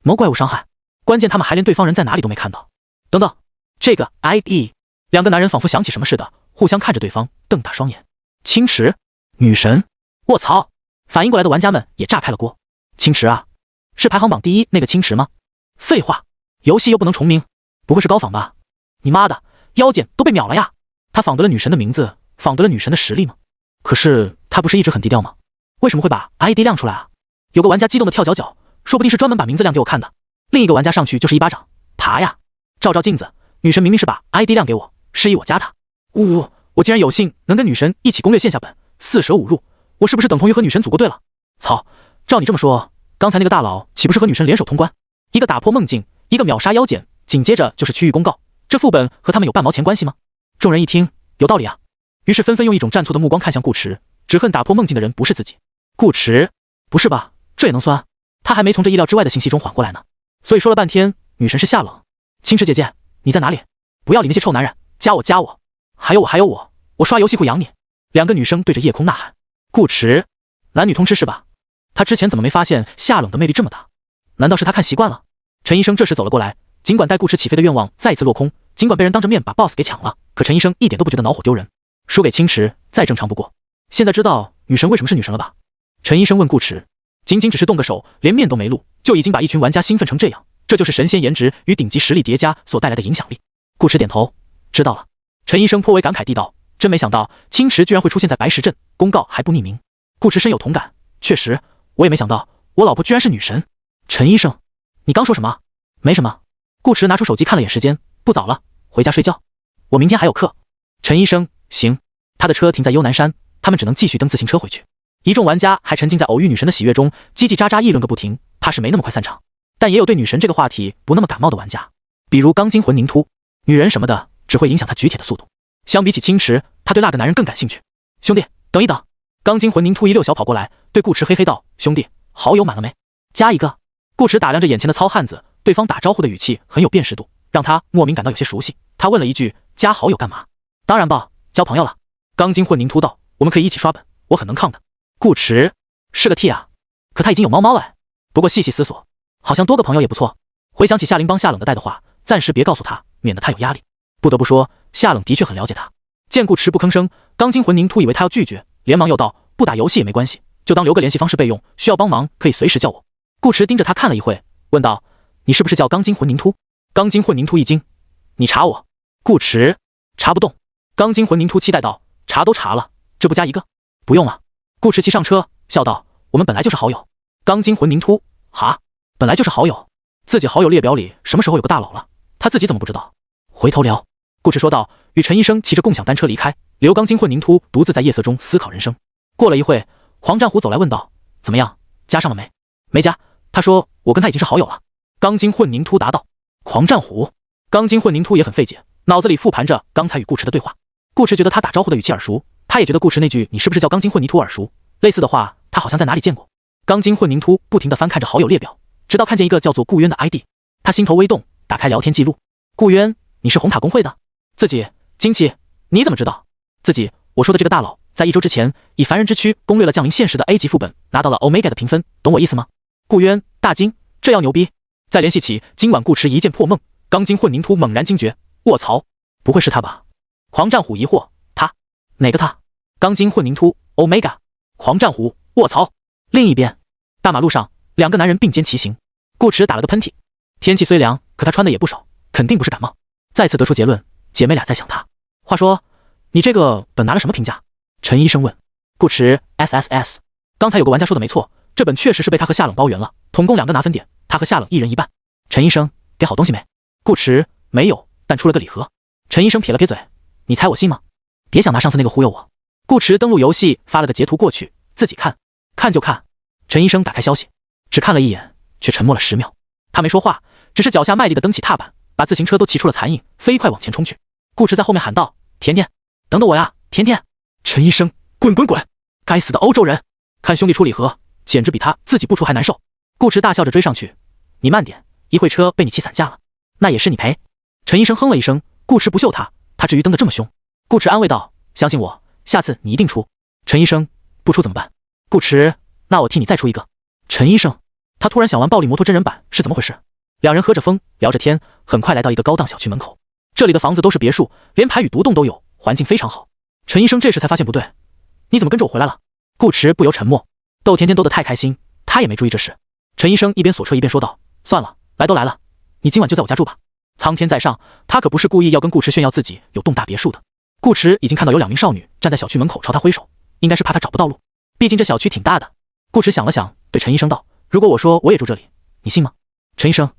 谋怪物伤害，关键他们还连对方人在哪里都没看到。等等，这个 ID， 两个男人仿佛想起什么似的，互相看着对方，瞪大双眼。青池，女神，卧槽！反应过来的玩家们也炸开了锅。青池啊，是排行榜第1那个青池吗？废话，游戏又不能重名，不会是高仿吧？你妈的，妖茧都被秒了呀！他仿得了女神的名字，仿得了女神的实力吗？可是他不是一直很低调吗？为什么会把 ID 亮出来啊？有个玩家激动的跳脚脚，说不定是专门把名字亮给我看的。另一个玩家上去就是一巴掌，爬呀！照照镜子，女神明明是把 ID 亮给我，示意我加她。我竟然有幸能跟女神一起攻略线下本，4舍5入，我是不是等同于和女神组过队了？操！照你这么说，刚才那个大佬岂不是和女神联手通关？一个打破梦境，一个秒杀妖茧，紧接着就是区域公告，这副本和他们有半毛钱关系吗？众人一听，有道理啊，于是纷纷用一种战错的目光看向顾池，只恨打破梦境的人不是自己。顾池，不是吧？这也能算？他还没从这意料之外的信息中缓过来呢。所以说了半天，女神是夏冷。青池姐姐，你在哪里？不要理那些臭男人，加我！还有我，我刷游戏会养你。两个女生对着夜空呐喊。顾池，男女通吃是吧？他之前怎么没发现夏冷的魅力这么大？难道是他看习惯了？陈医生这时走了过来，尽管带顾池起飞的愿望再一次落空，尽管被人当着面把 BOSS 给抢了，可陈医生一点都不觉得恼火丢人。输给青池再正常不过。现在知道女神为什么是女神了吧？陈医生问顾池。仅仅只是动个手，连面都没露，就已经把一群玩家兴奋成这样，这就是神仙颜值与顶级实力叠加所带来的影响力。顾池点头，知道了。陈医生颇为感慨地道，真没想到青池居然会出现在白石镇，公告还不匿名。顾池深有同感，确实，我也没想到我老婆居然是女神。陈医生，你刚说什么？没什么。顾池拿出手机看了眼时间，不早了，回家睡觉。我明天还有课。陈医生，行。他的车停在幽南山，他们只能继续蹬自行车回去。一众玩家还沉浸在偶遇女神的喜悦中，叽叽喳喳议论个不停，怕是没那么快散场。但也有对女神这个话题不那么感冒的玩家，比如钢筋魂凝突，女人什么的只会影响他举铁的速度。相比起青池，他对那个男人更感兴趣。兄弟，等一等！钢筋魂凝突一溜小跑过来，对顾池嘿嘿道：“兄弟，好友满了没？加一个。”顾池打量着眼前的糙汉子，对方打招呼的语气很有辨识度，让他莫名感到有些熟悉。他问了一句：“加好友干嘛？”当然报，交朋友了。钢筋混凝突道：“我们可以一起刷本，我很能抗的。”顾池是个 T 啊，可他已经有猫猫了哎。不过细细思索，好像多个朋友也不错。回想起夏灵帮夏冷的带的话，暂时别告诉他，免得他有压力。不得不说，夏冷的确很了解他。见顾池不吭声，钢筋混凝突以为他要拒绝，连忙又道：“不打游戏也没关系，就当留个联系方式备用，需要帮忙可以随时叫我。”顾池盯着他看了一会，问道：“你是不是叫钢筋混凝突？”钢筋混凝突一惊：“你查我？”顾池查不动。钢筋混凝土期待道，查都查了，这不加一个？不用啊。顾迟奇上车，笑道，我们本来就是好友。钢筋混凝土，哈，本来就是好友。自己好友列表里什么时候有个大佬了？他自己怎么不知道？回头聊。顾迟说道，与陈医生骑着共享单车离开，留钢筋混凝土独自在夜色中思考人生。过了一会，黄战虎走来问道，怎么样，加上了没？没加，他说我跟他已经是好友了。钢筋混凝土答道。黄战虎。钢筋混凝土也很费解，脑子里复盘着刚才与顾迟的对话。顾迟觉得他打招呼的语气耳熟，他也觉得顾迟那句你是不是叫钢筋混凝土耳熟，类似的话他好像在哪里见过。钢筋混凝土不停地翻看着好友列表，直到看见一个叫做顾渊的 ID， 他心头微动，打开聊天记录。顾渊，你是红塔公会的？自己，惊奇，你怎么知道？自己，我说的这个大佬，在1周之前以凡人之躯攻略了降临现实的 A 级副本，拿到了 Omega 的评分，懂我意思吗？顾渊大惊，这要牛逼！再联系起今晚顾迟一剑破梦，钢筋混凝土猛然惊觉，卧槽，不会是他吧？黄战虎疑惑，他？哪个他？钢筋混凝土 Omega。黄战虎，卧槽！另一边，大马路上，两个男人并肩骑行。顾迟打了个喷嚏，天气虽凉，可他穿的也不少，肯定不是感冒。再次得出结论，姐妹俩在想他。话说，你这个本拿了什么评价？陈医生问。顾迟 SSS。刚才有个玩家说的没错，这本确实是被他和夏冷包圆了，统共2个拿分点，他和夏冷一人一半。陈医生，给好东西没？顾迟没有，但出了个礼盒。陈医生撇了撇嘴，你猜我信吗？别想拿上次那个忽悠我。顾迟登录游戏，发了个截图过去，自己看，看就看。陈医生打开消息，只看了一眼，却沉默了10秒。他没说话，只是脚下卖力地蹬起踏板，把自行车都骑出了残影，飞快往前冲去。顾迟在后面喊道，甜甜，等等我呀，甜甜。陈医生，滚滚滚！该死的欧洲人，看兄弟出礼盒，简直比他自己不出还难受。顾迟大笑着追上去，你慢点，一会车被你骑散架了，那也是你赔。陈医生哼了一声，顾迟不秀他至于蹬得这么凶？顾迟安慰道，相信我，下次你一定出。陈医生，不出怎么办？顾迟，那我替你再出一个。陈医生，他突然想玩暴力摩托真人版是怎么回事？两人喝着风，聊着天，很快来到一个高档小区门口。这里的房子都是别墅，连排雨独栋都有，环境非常好。陈医生这时才发现不对，你怎么跟着我回来了？顾迟不由沉默，逗甜甜逗得太开心，他也没注意这事。陈医生一边锁车一边说道，算了，来都来了，你今晚就在我家住吧。苍天在上，他可不是故意要跟顾迟炫耀自己有栋大别墅的。顾迟已经看到有2名少女站在小区门口朝他挥手，应该是怕他找不到路，毕竟这小区挺大的。顾迟想了想，对陈医生道，如果我说我也住这里，你信吗？陈医生，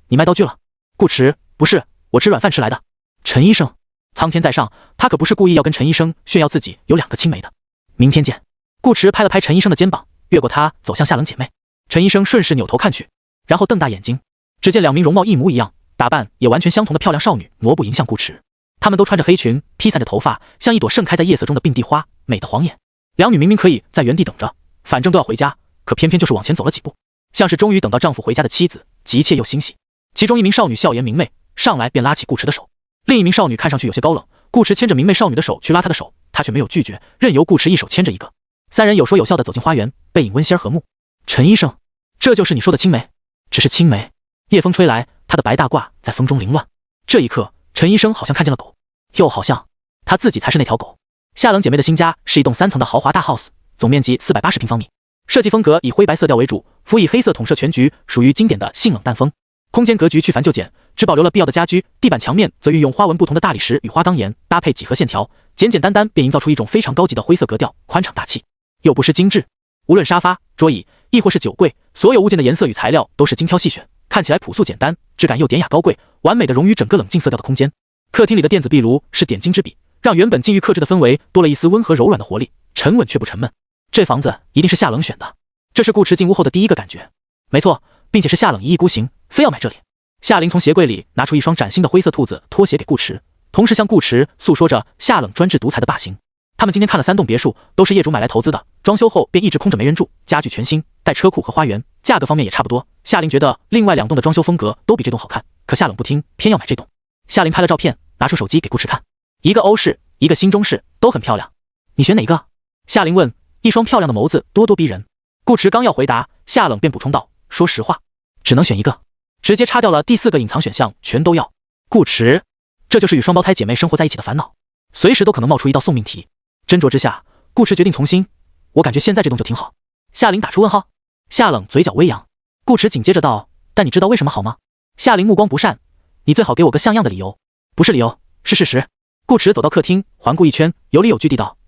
你卖道具了？顾迟，不是，我吃软饭吃来的。陈医生，苍天在上，他可不是故意要跟陈医生炫耀自己有2个青梅的。明天见。顾迟拍了拍陈医生的肩膀，越过他走向夏冷姐妹。陈医生顺势扭头看去，然后瞪大眼睛，只见2名容貌一模一样，打扮也完全相同的漂亮少女挪步迎向顾迟。她们都穿着黑裙，披散着头发，像一朵盛开在夜色中的并蒂花，美得晃眼。两女明明可以在原地等着，反正都要回家，可偏偏就是往前走了几步，像是终于等到丈夫回家的妻子，急切又欣喜。其中一名少女笑颜明媚，上来便拉起顾迟的手；另一名少女看上去有些高冷，顾迟牵着明媚少女的手去拉她的手，她却没有拒绝，任由顾迟一手牵着一个。3人有说有笑地走进花园，背影温馨而和睦。陈医生，这就是你说的青梅？只是青梅。夜风吹来，他的白大褂在风中凌乱。这一刻，陈医生好像看见了狗，又好像他自己才是那条狗。夏冷姐妹的新家是一栋3层的豪华大 house， 总面积480平方米，设计风格以灰白色调为主，辅以黑色统摄全局，属于经典的性冷淡风。空间格局去繁就简，只保留了必要的家居，地板墙面则运用花纹不同的大理石与花岗岩搭配几何线条，简简单单便营造出一种非常高级的灰色格调，宽敞大气，又不失精致。无论沙发、桌椅，亦或是酒柜，所有物件的颜色与材料都是精挑细选，看起来朴素简单，质感又典雅高贵，完美的融于整个冷静色调的空间。客厅里的电子壁炉是点睛之笔，让原本禁欲克制的氛围多了一丝温和柔软的活力，沉稳却不沉闷。这房子一定是夏冷选的，这是顾迟进屋后的第一个感觉。没错，并且是夏冷一意孤行，非要买这里。夏琳从鞋柜里拿出一双崭新的灰色兔子拖鞋给顾迟，同时向顾迟诉说着夏冷专制独裁的霸行。他们今天看了3栋别墅，都是业主买来投资的，装修后便一直空着没人住，家具全新，带车库和花园，价格方面也差不多。夏琳觉得另外2栋的装修风格都比这栋好看，可夏冷不听，偏要买这栋。夏琳拍了照片，拿出手机给顾迟看，一个欧式，一个新中式，都很漂亮。你选哪个？夏琳问，一双漂亮的眸子咄咄逼人。顾迟刚要回答，夏冷便补充道，说实话，只能选一个，直接擦掉了第4个隐藏选项，全都要。顾迟，这就是与双胞胎姐妹生活在一起的烦恼，随时都可能冒出一道送命题。斟酌之下，顾迟决定从新，我感觉现在这栋就挺好。夏琳打出问号。夏冷嘴角微扬。顾迟紧接着道，但你知道为什么好吗？夏琳目光不善，你最好给我个像样的理由。不是理由，是事实。顾池走到客厅，环顾一圈，有理有据地道：“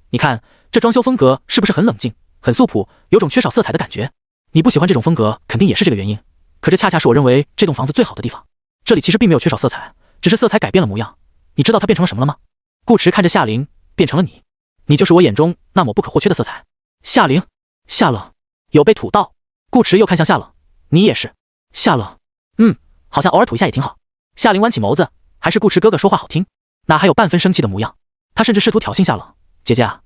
你看这装修风格是不是很冷静、很素朴，有种缺少色彩的感觉？你不喜欢这种风格，肯定也是这个原因。可这恰恰是我认为这栋房子最好的地方。这里其实并没有缺少色彩，只是色彩改变了模样。你知道它变成了什么了吗？”顾池看着夏琳，变成了你，你就是我眼中那抹不可或缺的色彩。夏琳，夏冷有被吐到。顾池又看向夏冷，你也是。夏冷，好像偶尔吐一下也挺好。夏琳弯起眸子，还是顾池哥哥说话好听，哪还有半分生气的模样？他甚至试图挑衅夏冷，姐姐啊，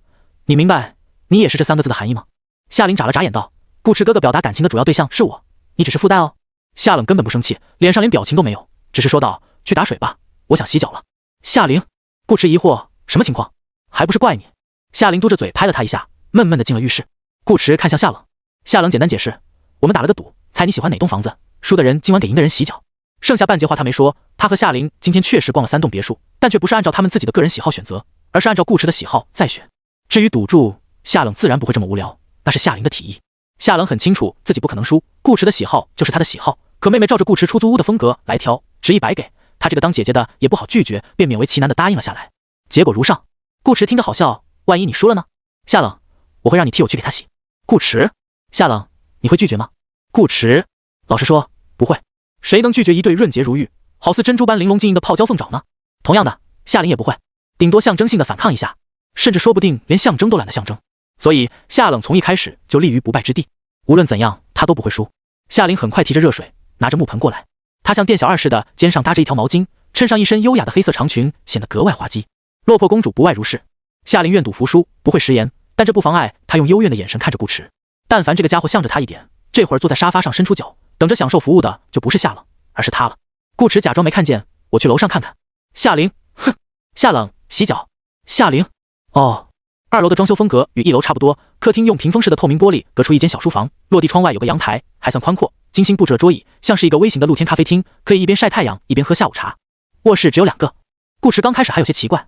你明白你也是这3个字的含义吗？夏琳眨了眨眼道，顾池哥哥表达感情的主要对象是我，你只是附带哦。夏冷根本不生气，脸上连表情都没有，只是说道，去打水吧，我想洗脚了。夏琳，顾池疑惑，什么情况？还不是怪你。夏琳嘟着嘴拍了他一下，闷闷地进了浴室。顾池看向夏冷，夏冷简单解释，我们打了个赌，猜你喜欢哪栋房子，输的人今晚给赢的人洗脚。剩下半截话他没说，他和夏琳今天确实逛了3栋别墅，但却不是按照他们自己的个人喜好选择，而是按照顾池的喜好再选。至于赌注，夏冷自然不会这么无聊，那是夏琳的提议。夏冷很清楚自己不可能输，顾池的喜好就是他的喜好，可妹妹照着顾池出租屋的风格来挑，执意白给，他这个当姐姐的也不好拒绝，便勉为其难地答应了下来。结果如上。顾池听着好笑，万一你输了呢？夏冷，我会让你替我去给他洗。顾池，夏冷，你会拒绝吗？顾池，老实说，不会。谁能拒绝一对润洁如玉、好似珍珠般玲珑晶莹的泡椒凤爪呢？同样的，夏琳也不会，顶多象征性的反抗一下，甚至说不定连象征都懒得象征。所以夏冷从一开始就立于不败之地，无论怎样他都不会输。夏琳很快提着热水，拿着木盆过来，她像店小二似的，肩上搭着一条毛巾，衬上一身优雅的黑色长裙，显得格外滑稽。落魄公主不外如是。夏琳愿赌服输，不会食言，但这不妨碍她用幽怨的眼神看着顾池。但凡这个家伙向着他一点，这会儿坐在沙发上伸出脚，等着享受服务的就不是夏冷，而是他了。顾池假装没看见，我去楼上看看。夏琳，哼。夏冷，洗脚。夏琳，哦。2楼的装修风格与1楼差不多，客厅用屏风式的透明玻璃隔出一间小书房，落地窗外有个阳台，还算宽阔，精心布置了桌椅，像是一个微型的露天咖啡厅，可以一边晒太阳一边喝下午茶。卧室只有2个。顾池刚开始还有些奇怪，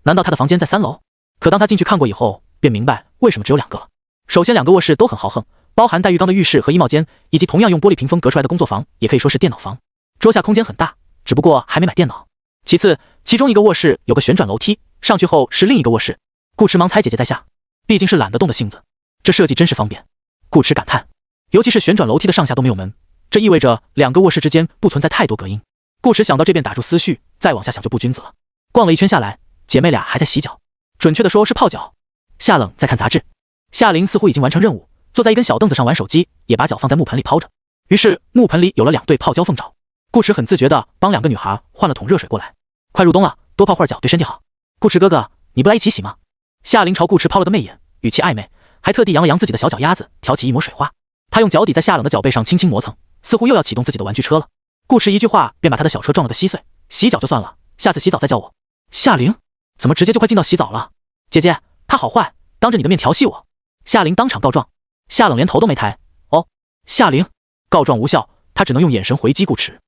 难道他的房间在3楼？可当他进去看过以后，便明白为什么只有2个了。首先2个卧室都很豪横，包含带浴缸的浴室和衣帽间，以及同样用玻璃屏风隔出来的工作房，也可以说是电脑房。桌下空间很大，只不过还没买电脑。其次，其中一个卧室有个旋转楼梯，上去后是另一个卧室。顾池忙猜姐姐在下，毕竟是懒得动的性子，这设计真是方便。顾池感叹，尤其是旋转楼梯的上下都没有门，这意味着2个卧室之间不存在太多隔音。顾池想到这便打住思绪，再往下想就不君子了。逛了一圈下来，姐妹俩还在洗脚，准确的说是泡脚。夏冷在看杂志，夏琳似乎已经完成任务，坐在一根小凳子上玩手机，也把脚放在木盆里泡着。于是木盆里有了2对泡椒凤爪。顾池很自觉地帮2个女孩换了桶热水过来。快入冬了，多泡会儿脚对身体好。顾池哥哥，你不来一起洗吗？夏琳朝顾池抛了个媚眼，语气暧昧，还特地扬了扬自己的小脚丫子，挑起一抹水花。她用脚底在夏冷的脚背上轻轻磨蹭，似乎又要启动自己的玩具车了。顾池一句话便把他的小车撞了个稀碎。洗脚就算了，下次洗澡再叫我。夏琳，怎么直接就快进到洗澡了？姐姐，他好坏，当着你的面调戏我。夏琳当场告状。夏冷连头都没抬。哦，夏琳，告状无效，他只能用眼神回击顾池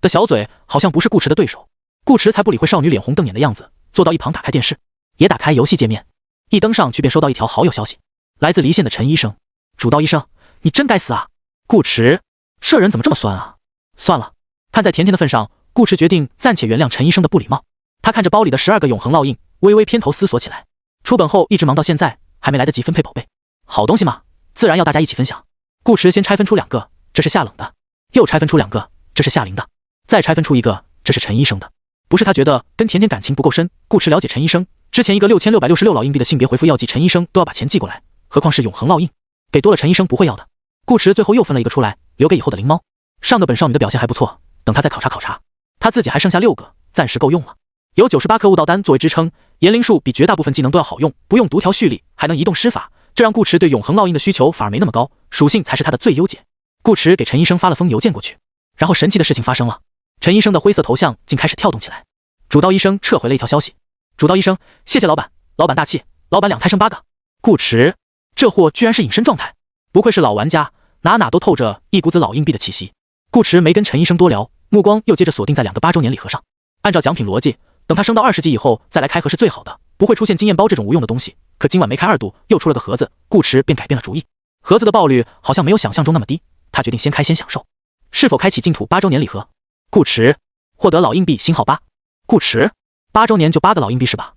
的小嘴，好像不是顾池的对手。顾池才不理会少女脸红瞪眼的样子，坐到一旁打开电视，也打开游戏界面。一登上去便收到一条好友消息，来自离线的陈医生。主刀医生，你真该死啊！顾池，这人怎么这么酸啊？算了，看在甜甜的份上，顾池决定暂且原谅陈医生的不礼貌。他看着包里的12个永恒烙印，微微偏头思索起来。出本后一直忙到现在，还没来得及分配宝贝，好东西嘛，自然要大家一起分享。顾池先拆分出2个，这是夏冷的；又拆分出2个，这是夏琳的；再拆分出1个，这是陈医生的。不是他觉得跟甜甜感情不够深，顾池了解陈医生，之前一个6666老硬币的性别回复药剂，陈医生都要把钱寄过来，何况是永恒烙印，给多了陈医生不会要的。顾池最后又分了1个出来，留给以后的灵猫。上个本少女的表现还不错，等他再考察考察。他自己还剩下6个，暂时够用了。有98颗悟道丹作为支撑，炎灵术比绝大部分技能都要好用，不用独条蓄力，还能移动施法，这让顾池对永恒烙印的需求反而没那么高，属性才是他的最优解。顾池给陈医生发了封邮件过去，然后神奇的事情发生了，陈医生的灰色头像竟开始跳动起来。主刀医生撤回了一条消息，主刀医生，谢谢老板，老板大气，老板2胎生8个。顾池，这货居然是隐身状态，不愧是老玩家，哪哪都透着一股子老硬币的气息。顾池没跟陈医生多聊，目光又接着锁定在2个8周年礼盒上。按照奖品逻辑，等他升到20级以后再来开盒是最好的，不会出现经验包这种无用的东西。可今晚没开2度，又出了个盒子，顾池便改变了主意。盒子的爆率好像没有想象中那么低，他决定先开先享受。是否开启净土8周年礼盒？顾池获得老硬币星号8。顾池， 8周年就8个老硬币是吧？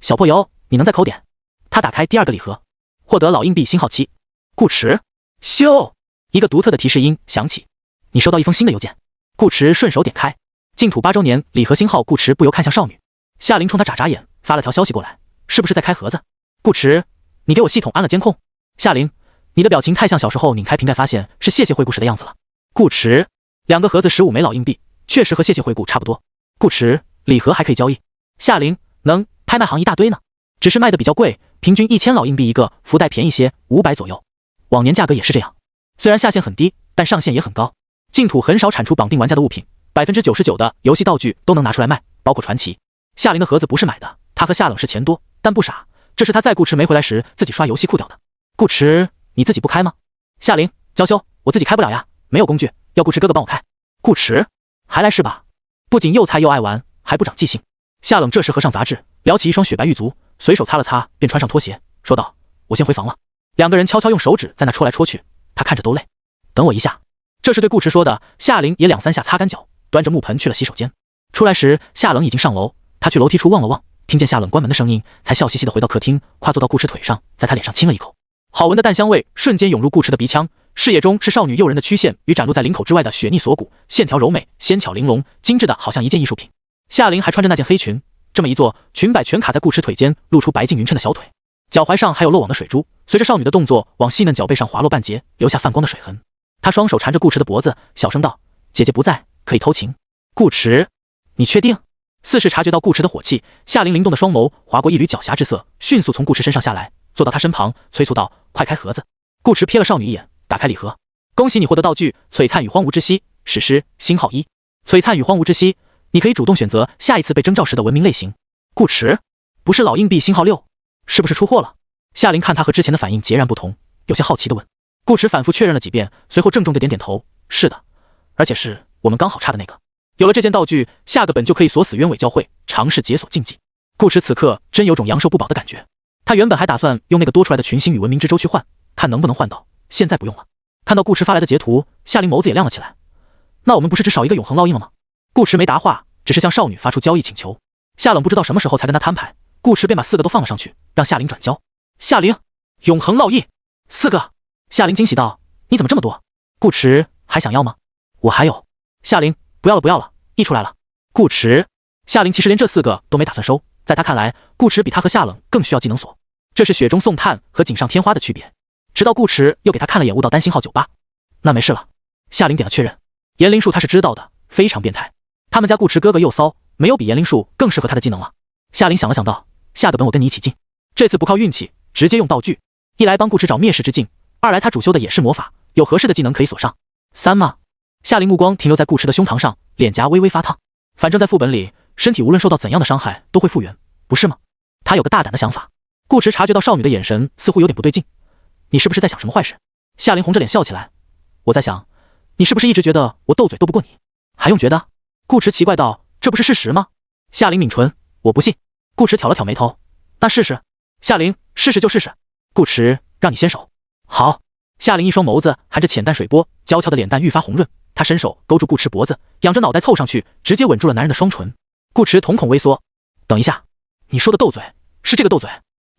小破油，你能再抠点？他打开第2个礼盒，获得老硬币星号7。顾驰，咻！一个独特的提示音响起，你收到一封新的邮件。顾驰顺手点开，净土8周年礼盒星号。顾驰不由看向少女，夏琳冲他眨眨眼，发了条消息过来，是不是在开盒子？顾驰，你给我系统安了监控。夏琳，你的表情太像小时候拧开瓶盖发现是谢谢惠顾时的样子了。顾驰，2个盒子15枚老硬币，确实和谢谢惠顾差不多。顾驰，礼盒还可以交易。夏琳，能，拍卖行一大堆呢，只是卖的比较贵，平均1000老硬币一个，福袋便宜些，500左右。往年价格也是这样，虽然下限很低，但上限也很高。净土很少产出绑定玩家的物品，99%的游戏道具都能拿出来卖，包括传奇。夏琳的盒子不是买的，他和夏冷是钱多，但不傻，这是他在顾驰没回来时自己刷游戏库掉的。顾驰，你自己不开吗？夏琳，娇羞，我自己开不了呀，没有工具，要顾驰哥哥帮我开。顾驰，还来是吧？不仅又菜又爱玩，还不长记性。夏冷这时合上杂志，撩起一双雪白玉足，随手擦了擦，便穿上拖鞋，说道：“我先回房了。”2个人悄悄用手指在那戳来戳去，他看着都累。等我一下。这是对顾驰说的。夏琳也2、3下擦干脚，端着木盆去了洗手间。出来时，夏冷已经上楼，他去楼梯处望了望，听见夏冷关门的声音，才笑嘻嘻地回到客厅，跨坐到顾驰腿上，在他脸上亲了一口。好闻的淡香味瞬间涌入顾驰的鼻腔，视野中是少女诱人的曲线与展露在领口之外的雪腻锁骨，线条柔美，纤巧玲珑，精致的好像一件艺术品。夏琳还穿着那件黑裙，这么一坐，裙摆全卡在顾驰腿间，露出白净匀称的小腿，脚踝上还有漏网的水珠，随着少女的动作往细嫩脚背上滑落半截，留下泛光的水痕。她双手缠着顾驰的脖子，小声道：“姐姐不在，可以偷情。”顾驰，你确定？似是察觉到顾驰的火气，夏琳灵动的双眸划过一缕狡黠之色，迅速从顾驰身上下来，坐到他身旁，催促道：“快开盒子！”顾驰瞥了少女一眼，打开礼盒。恭喜你获得道具璀璨与荒芜之息，史诗星号1。璀璨与荒芜之息，你可以主动选择下一次被征召时的文明类型。顾驰，不是老硬币星号6，是不是出货了？夏琳看他和之前的反应截然不同，有些好奇地问。顾驰反复确认了几遍，随后郑重地点点头：“是的，而且是我们刚好差的那个。有了这件道具，下个本就可以锁死鸢尾教会，尝试解锁禁忌。”顾驰此刻真有种阳寿不保的感觉。他原本还打算用那个多出来的群星与文明之舟去换，看能不能换到，现在不用了。看到顾驰发来的截图，夏琳眸子也亮了起来。那我们不是只少一个永恒烙印了吗？顾驰没答话，只是向少女发出交易请求。夏冷不知道什么时候才跟他摊牌，顾驰便把4个都放了上去，让夏琳转交。夏琳，永恒烙印4个。夏琳惊喜道：“你怎么这么多？”顾驰，还想要吗？我还有。夏琳，不要了不要了，溢出来了。顾驰，夏琳其实连这4个都没打算收，在他看来，顾驰比他和夏冷更需要技能锁，这是雪中送炭和锦上添花的区别。直到顾驰又给他看了眼悟道单星号98，那没事了。夏琳点了确认。炎灵术他是知道的，非常变态。他们家顾驰哥哥又骚，没有比炎灵术更适合他的技能了。夏琳想了想道：“下个本我跟你一起进，这次不靠运气，直接用道具。一来帮顾驰找灭世之境，二来他主修的也是魔法，有合适的技能可以锁上。3吗？”夏琳目光停留在顾驰的胸膛上，脸颊微微发烫。反正在副本里，身体无论受到怎样的伤害都会复原，不是吗？他有个大胆的想法。顾驰察觉到少女的眼神似乎有点不对劲，你是不是在想什么坏事？夏琳红着脸笑起来，我在想，你是不是一直觉得我斗嘴斗不过你？还用觉得？顾驰奇怪道，这不是事实吗？夏琳抿唇，我不信。顾驰挑了挑眉头，那试试。夏琳，试试就试试。顾驰，让你先手。好。夏琳一双眸子含着浅淡水波，娇俏的脸蛋愈发红润，她伸手勾住顾驰脖子，仰着脑袋凑上去，直接吻住了男人的双唇。顾驰瞳孔微缩，等一下，你说的斗嘴是这个斗嘴？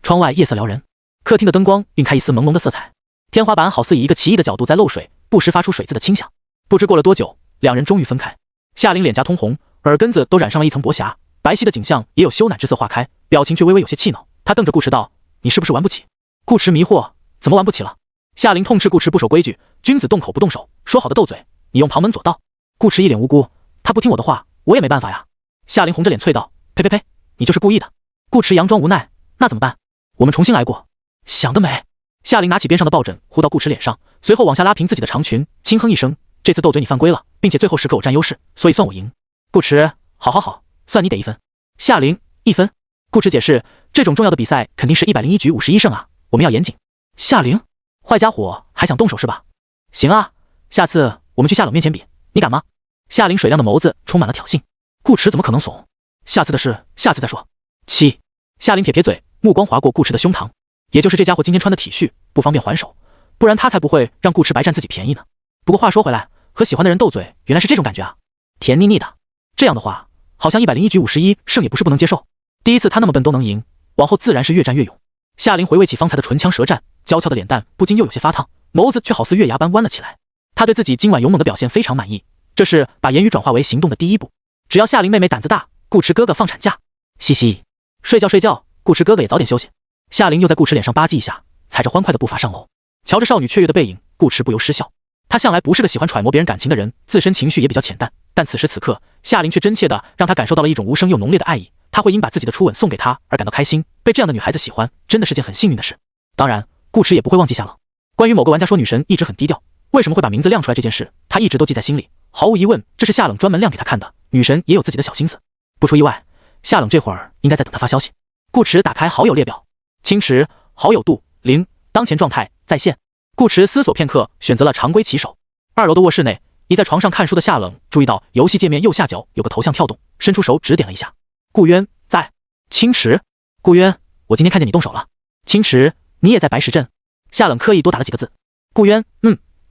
窗外夜色撩人，客厅的灯光晕开一丝朦胧的色彩，天花板好似以一个奇异的角度在漏水，不时发出水渍的轻响。不知过了多久，两人终于分开。夏琳脸颊通红，耳根子都染上了一层薄霞，白皙的景象也有羞赧之色化开，表情却微微有些气恼。她瞪着顾驰道：“你是不是玩不起？”顾驰迷惑：“怎么玩不起了？”夏琳痛斥顾驰不守规矩，君子动口不动手，说好的斗嘴，你用旁门左道。顾驰一脸无辜，他不听我的话，我也没办法呀。夏琳红着脸啐道：“呸呸呸，你就是故意的。”顾驰佯装无奈：“那怎么办？我们重新来过。”想得美。夏琳拿起边上的抱枕呼到顾驰脸上，随后往下拉平自己的长裙，轻哼一声：“这次斗嘴你犯规了，并且最后时刻我占优势，所以算我赢。”顾驰：“好好好，算你得1分。”夏琳：1分。顾驰解释：“这种重要的比赛肯定是101局51胜啊，我们要严谨。”夏琳：“坏家伙，还想动手是吧？行啊，下次我们去夏冷面前比，你敢吗？”夏琳水亮的眸子充满了挑衅。顾驰怎么可能怂？下次的事下次再说。7。夏琳撇撇嘴，目光划过顾驰的胸膛，也就是这家伙今天穿的体恤，不方便还手，不然他才不会让顾驰白占自己便宜呢。不过话说回来，和喜欢的人斗嘴原来是这种感觉啊，甜腻腻的。这样的话，好像101局51胜也不是不能接受。第一次他那么笨都能赢，往后自然是越战越勇。夏琳回味起方才的唇枪舌战，娇俏的脸蛋不禁又有些发烫，眸子却好似月牙般弯了起来。她对自己今晚勇猛的表现非常满意，这是把言语转化为行动的第一步。只要夏琳妹妹胆子大，顾池哥哥放产假。嘻嘻，睡觉，顾池哥哥也早点休息。夏琳又在顾池脸上吧唧一下，踩着欢快的步伐上楼。瞧着少女雀跃的背影，顾池不由失笑。他向来不是个喜欢揣摩别人感情的人，自身情绪也比较浅淡，但此时此刻，夏琳却真切的让他感受到了一种无声又浓烈的爱意。他会因把自己的初吻送给她而感到开心，被这样的女孩子喜欢，真的是件很幸运的事。当然，顾池也不会忘记夏冷。关于某个玩家说女神一直很低调，为什么会把名字亮出来这件事，他一直都记在心里。毫无疑问，这是夏冷专门亮给他看的。女神也有自己的小心思，不出意外，夏冷这会儿应该在等他发消息。顾池打开好友列表，清池好友度0，当前状态在线。顾池思索片刻，选择了常规骑手。2楼的卧室内，倚在床上看书的夏冷注意到游戏界面右下角有个头像跳动，伸出手指点了一下。顾渊在。清池，顾渊，我今天看见你动手了。清池，你也在白石镇。夏冷刻意多打了几个字。顾渊，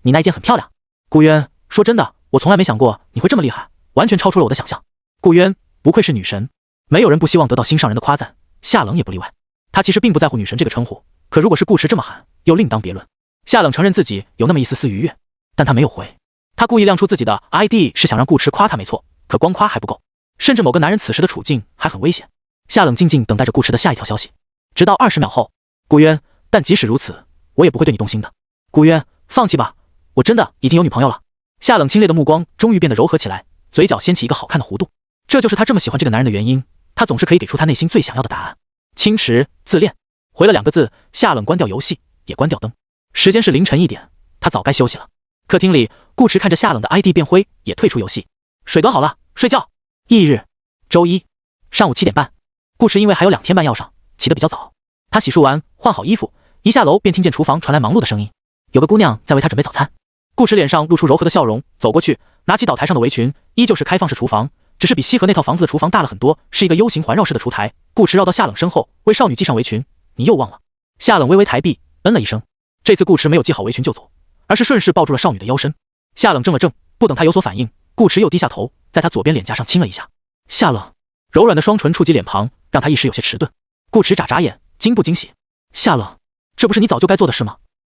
你那一件很漂亮。顾渊，说真的，我从来没想过你会这么厉害，完全超出了我的想象。顾渊，不愧是女神，没有人不希望得到心上人的夸赞，夏冷也不例外。他其实并不在乎女神这个称呼，可如果是顾池这么喊，又另当别论。夏冷承认自己有那么一丝丝愉悦，但他没有回。他故意亮出自己的 ID 是想让顾池夸他没错，可光夸还不够，甚至某个男人此时的处境还很危险。夏冷静静等待着顾池的下一条消息，直到20秒后，顾渊，但即使如此，我也不会对你动心的。顾渊，放弃吧，我真的已经有女朋友了。夏冷清冽的目光终于变得柔和起来，嘴角掀起一个好看的弧度。这就是他这么喜欢这个男人的原因，他总是可以给出他内心最想要的答案。清池，自恋。回了2个字，夏冷关掉游戏，也关掉灯。时间是凌晨1点，他早该休息了。客厅里，顾池看着夏冷的 ID 变灰，也退出游戏。水得好了，睡觉。翌日，周一上午7点半，顾池因为还有2天半要上，起得比较早。他洗漱完，换好衣服，一下楼便听见厨房传来忙碌的声音，有个姑娘在为他准备早餐。顾池脸上露出柔和的笑容，走过去，拿起岛台上的围裙，依旧是开放式厨房，只是比西河那套房子的厨房大了很多，是一个 U 型环绕式的厨台。顾池绕到夏冷身后，为少女系上围裙。你又忘了？夏冷微微抬臂，了一声。这次顾池没有系好围裙就走，而是顺势抱住了少女的腰身。夏冷怔了怔，不等他有所反应，顾池又低下头，在他左边脸颊上亲了一下。夏冷柔软的双唇触及脸庞，让他一时有些迟钝。顾池眨眨眼，惊不惊喜？夏冷，这不是你早就该做的事吗？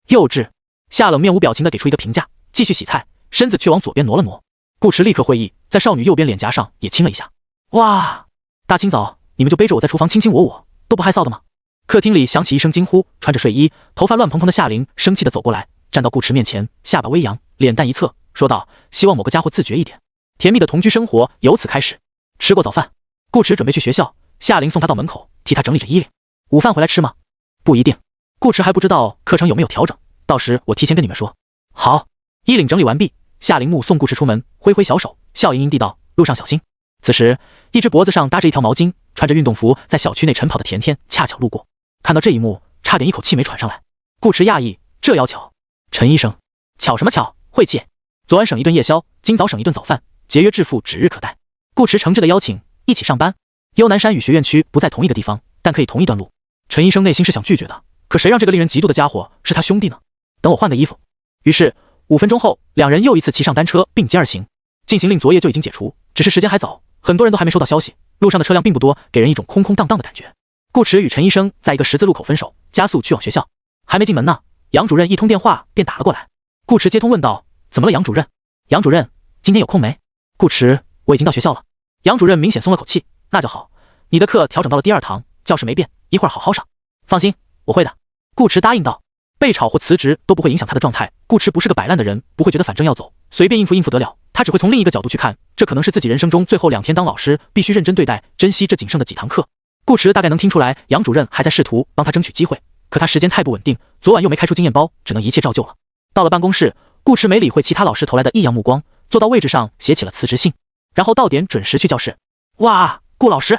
幼稚。夏冷面无表情地给出一个评价，继续洗菜，身子却往左边挪了挪。顾池立刻会意，在少女右边脸颊上也亲了一下。哇，大清早你们就背着我在厨房卿卿我，都不害臊的吗？客厅里响起一声惊呼，穿着睡衣，头发乱蓬蓬的夏琳生气地走过来，站到顾池面前，下巴微扬，脸蛋一侧，说道：希望某个家伙自觉一点。甜蜜的同居生活由此开始。吃过早饭，顾池准备去学校，夏琳送他到门口，替他整理着衣领。午饭回来吃吗？不一定，顾池还不知道课程有没有调整，到时我提前跟你们说。好。衣领整理完毕，夏琳目送顾池出门，挥挥小手，笑盈盈地道：路上小心。此时，一只脖子上搭着一条毛巾，穿着运动服在小区内晨跑的甜甜恰巧路过，看到这一幕，差点一口气没喘上来。顾池讶异，这要巧？陈医生，巧什么巧？晦气！昨晚省一顿夜宵，今早省一顿早饭，节约致富指日可待。顾池诚挚的邀请，一起上班。幽南山与学院区不在同一个地方，但可以同一段路。陈医生内心是想拒绝的，可谁让这个令人嫉妒的家伙是他兄弟呢？等我换个衣服。于是5分钟后，两人又一次骑上单车，并肩而行。禁行令昨夜就已经解除，只是时间还早，很多人都还没收到消息，路上的车辆并不多，给人一种空空荡荡的感觉。顾池与陈医生在一个十字路口分手，加速去往学校。还没进门呢，杨主任一通电话便打了过来。顾池接通问道：怎么了，杨主任？杨主任，今天有空没？顾池，我已经到学校了。杨主任明显松了口气，那就好，你的课调整到了第2堂，教室没变，一会儿好好上。放心，我会的。顾池答应道。被炒或辞职都不会影响他的状态，顾池不是个摆烂的人，不会觉得反正要走，随便应付应付得了，他只会从另一个角度去看，这可能是自己人生中最后2天当老师，必须认真对待，珍惜这仅剩的几堂课。顾池大概能听出来，杨主任还在试图帮他争取机会，可他时间太不稳定，昨晚又没开出经验包，只能一切照旧了。到了办公室，顾池没理会其他老师投来的异样目光，坐到位置上写起了辞职信，然后到点准时去教室。哇，顾老师，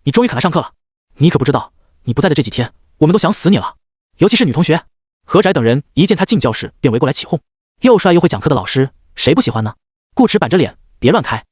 你终于肯来上课了。你可不知道，你不在的这几天，我们都想死你了。尤其是女同学，何宅等人一见他进教室便围过来起哄。又帅又会讲课的老师，谁不喜欢呢？顾池板着脸，别乱开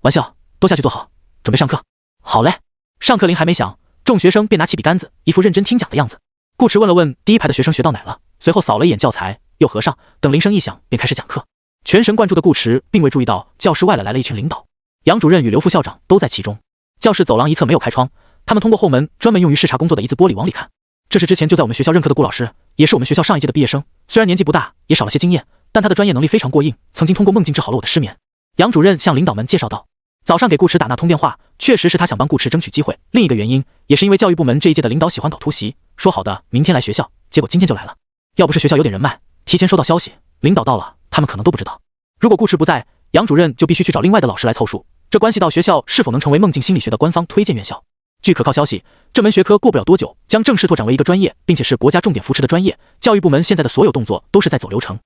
玩笑，都下去坐好，准备上课。好嘞。上课铃还没响，众学生便拿起笔杆子，一副认真听讲的样子。顾池问了问第一排的学生学到哪了，随后扫了一眼教材，又合上，等铃声一响便开始讲课。全神贯注的顾池并未注意到教室外来了一群领导。杨主任与刘副校长都在其中。教室走廊一侧没有开窗，他们通过后门专门用于视察工作的一字玻璃往里看。这是之前就在我们学校任课的顾老师，也是我们学校上一届的毕业生。虽然年纪不大，也少了些经验，但他的专业能力非常过硬，曾经通过梦境治好了我的失眠。杨主任向领导们介绍道。早上给顾池打那通电话，确实是他想帮顾池争取机会。另一个原因，也是因为教育部门这一届的领导喜欢搞突袭，说好的明天来学校，结果今天就来了。要不是学校有点人脉，提前收到消息，领导到了，他们可能都不知道。如果顾池不在，杨主任就必须去找另外的老师来凑数，这关系到学校是否能成为梦境心理学的官方推荐院校。据可靠消息，这门学科过不了多久将正式拓展为一个专业，并且是国家重点扶持的专业。教育部门现在的所有动作都是在走流程。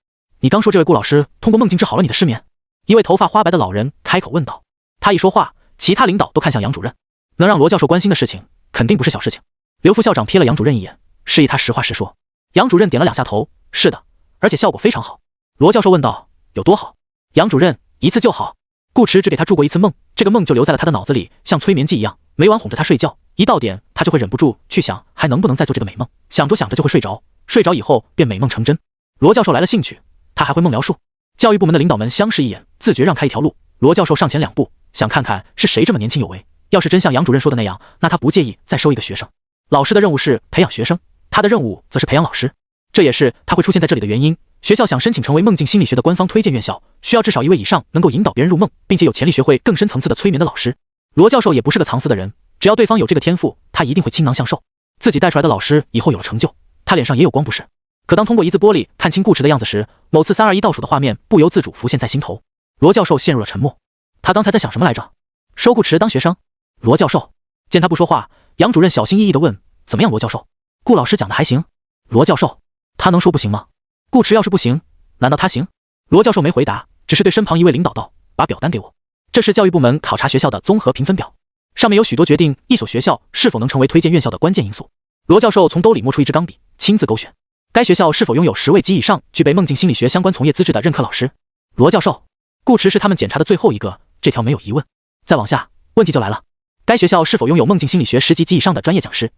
你刚说这位顾老师通过梦境治好了你的失眠？一位头发花白的老人开口问道。他一说话，其他领导都看向杨主任。能让罗教授关心的事情，肯定不是小事情。刘副校长瞥了杨主任一眼，示意他实话实说。杨主任点了2下头，是的，而且效果非常好。罗教授问道，有多好？杨主任，一次就好。顾池只给他住过一次梦，这个梦就留在了他的脑子里，像催眠剂一样，每晚哄着他睡觉，一到点他就会忍不住去想还能不能再做这个美梦，想着想着就会睡着，睡着以后便美梦成真。罗教授来了兴趣，他还会梦疗术。教育部门的领导们相视一眼，自觉让开一条路。罗教授上前2步，想看看是谁这么年轻有为，要是真像杨主任说的那样，那他不介意再收一个学生。老师的任务是培养学生，他的任务则是培养老师，这也是他会出现在这里的原因。学校想申请成为梦境心理学的官方推荐院校，需要至少1位以上能够引导别人入梦，并且有潜力学会更深层次的催眠的老师。罗教授也不是个藏私的人，只要对方有这个天赋，他一定会倾囊相授。自己带出来的老师以后有了成就，他脸上也有光不是？可当通过一字玻璃看清顾池的样子时，某次3、2、1倒数的画面不由自主浮现在心头。罗教授陷入了沉默，他刚才在想什么来着？收顾池当学生？罗教授见他不说话，杨主任小心翼翼地问，怎么样罗教授？顾老师讲的还行？罗教授，他能说不行吗？顾池要是不行，难道他行？罗教授没回答，只是对身旁一位领导道，把表单给我。这是教育部门考察学校的综合评分表，上面有许多决定一所学校是否能成为推荐院校的关键因素。罗教授从兜里摸出一支钢笔，亲自勾选该学校是否拥有10位及以上具备梦境心理学相关从业资质的任课老师。罗教授，顾池是他们检查的最后一个，这条没有疑问。再往下，问题就来了，该学校是否拥有梦境心理学10级及以上的专业讲师？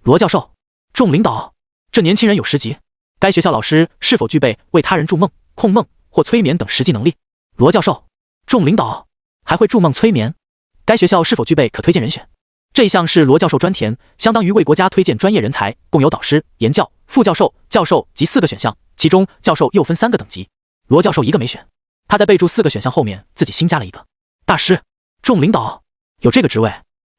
罗教授，众领导，这年轻人有10级。该学校老师是否具备为他人助梦、控梦或催眠等实际能力？罗教授，众领导，还会助梦催眠？该学校是否具备可推荐人选？这一项是罗教授专填，相当于为国家推荐专业人才，共有导师、研教、副教授、教授及4个选项，其中教授又分3个等级。罗教授一个没选，他在备注4个选项后面自己新加了一个。大师，众领导，有这个职位。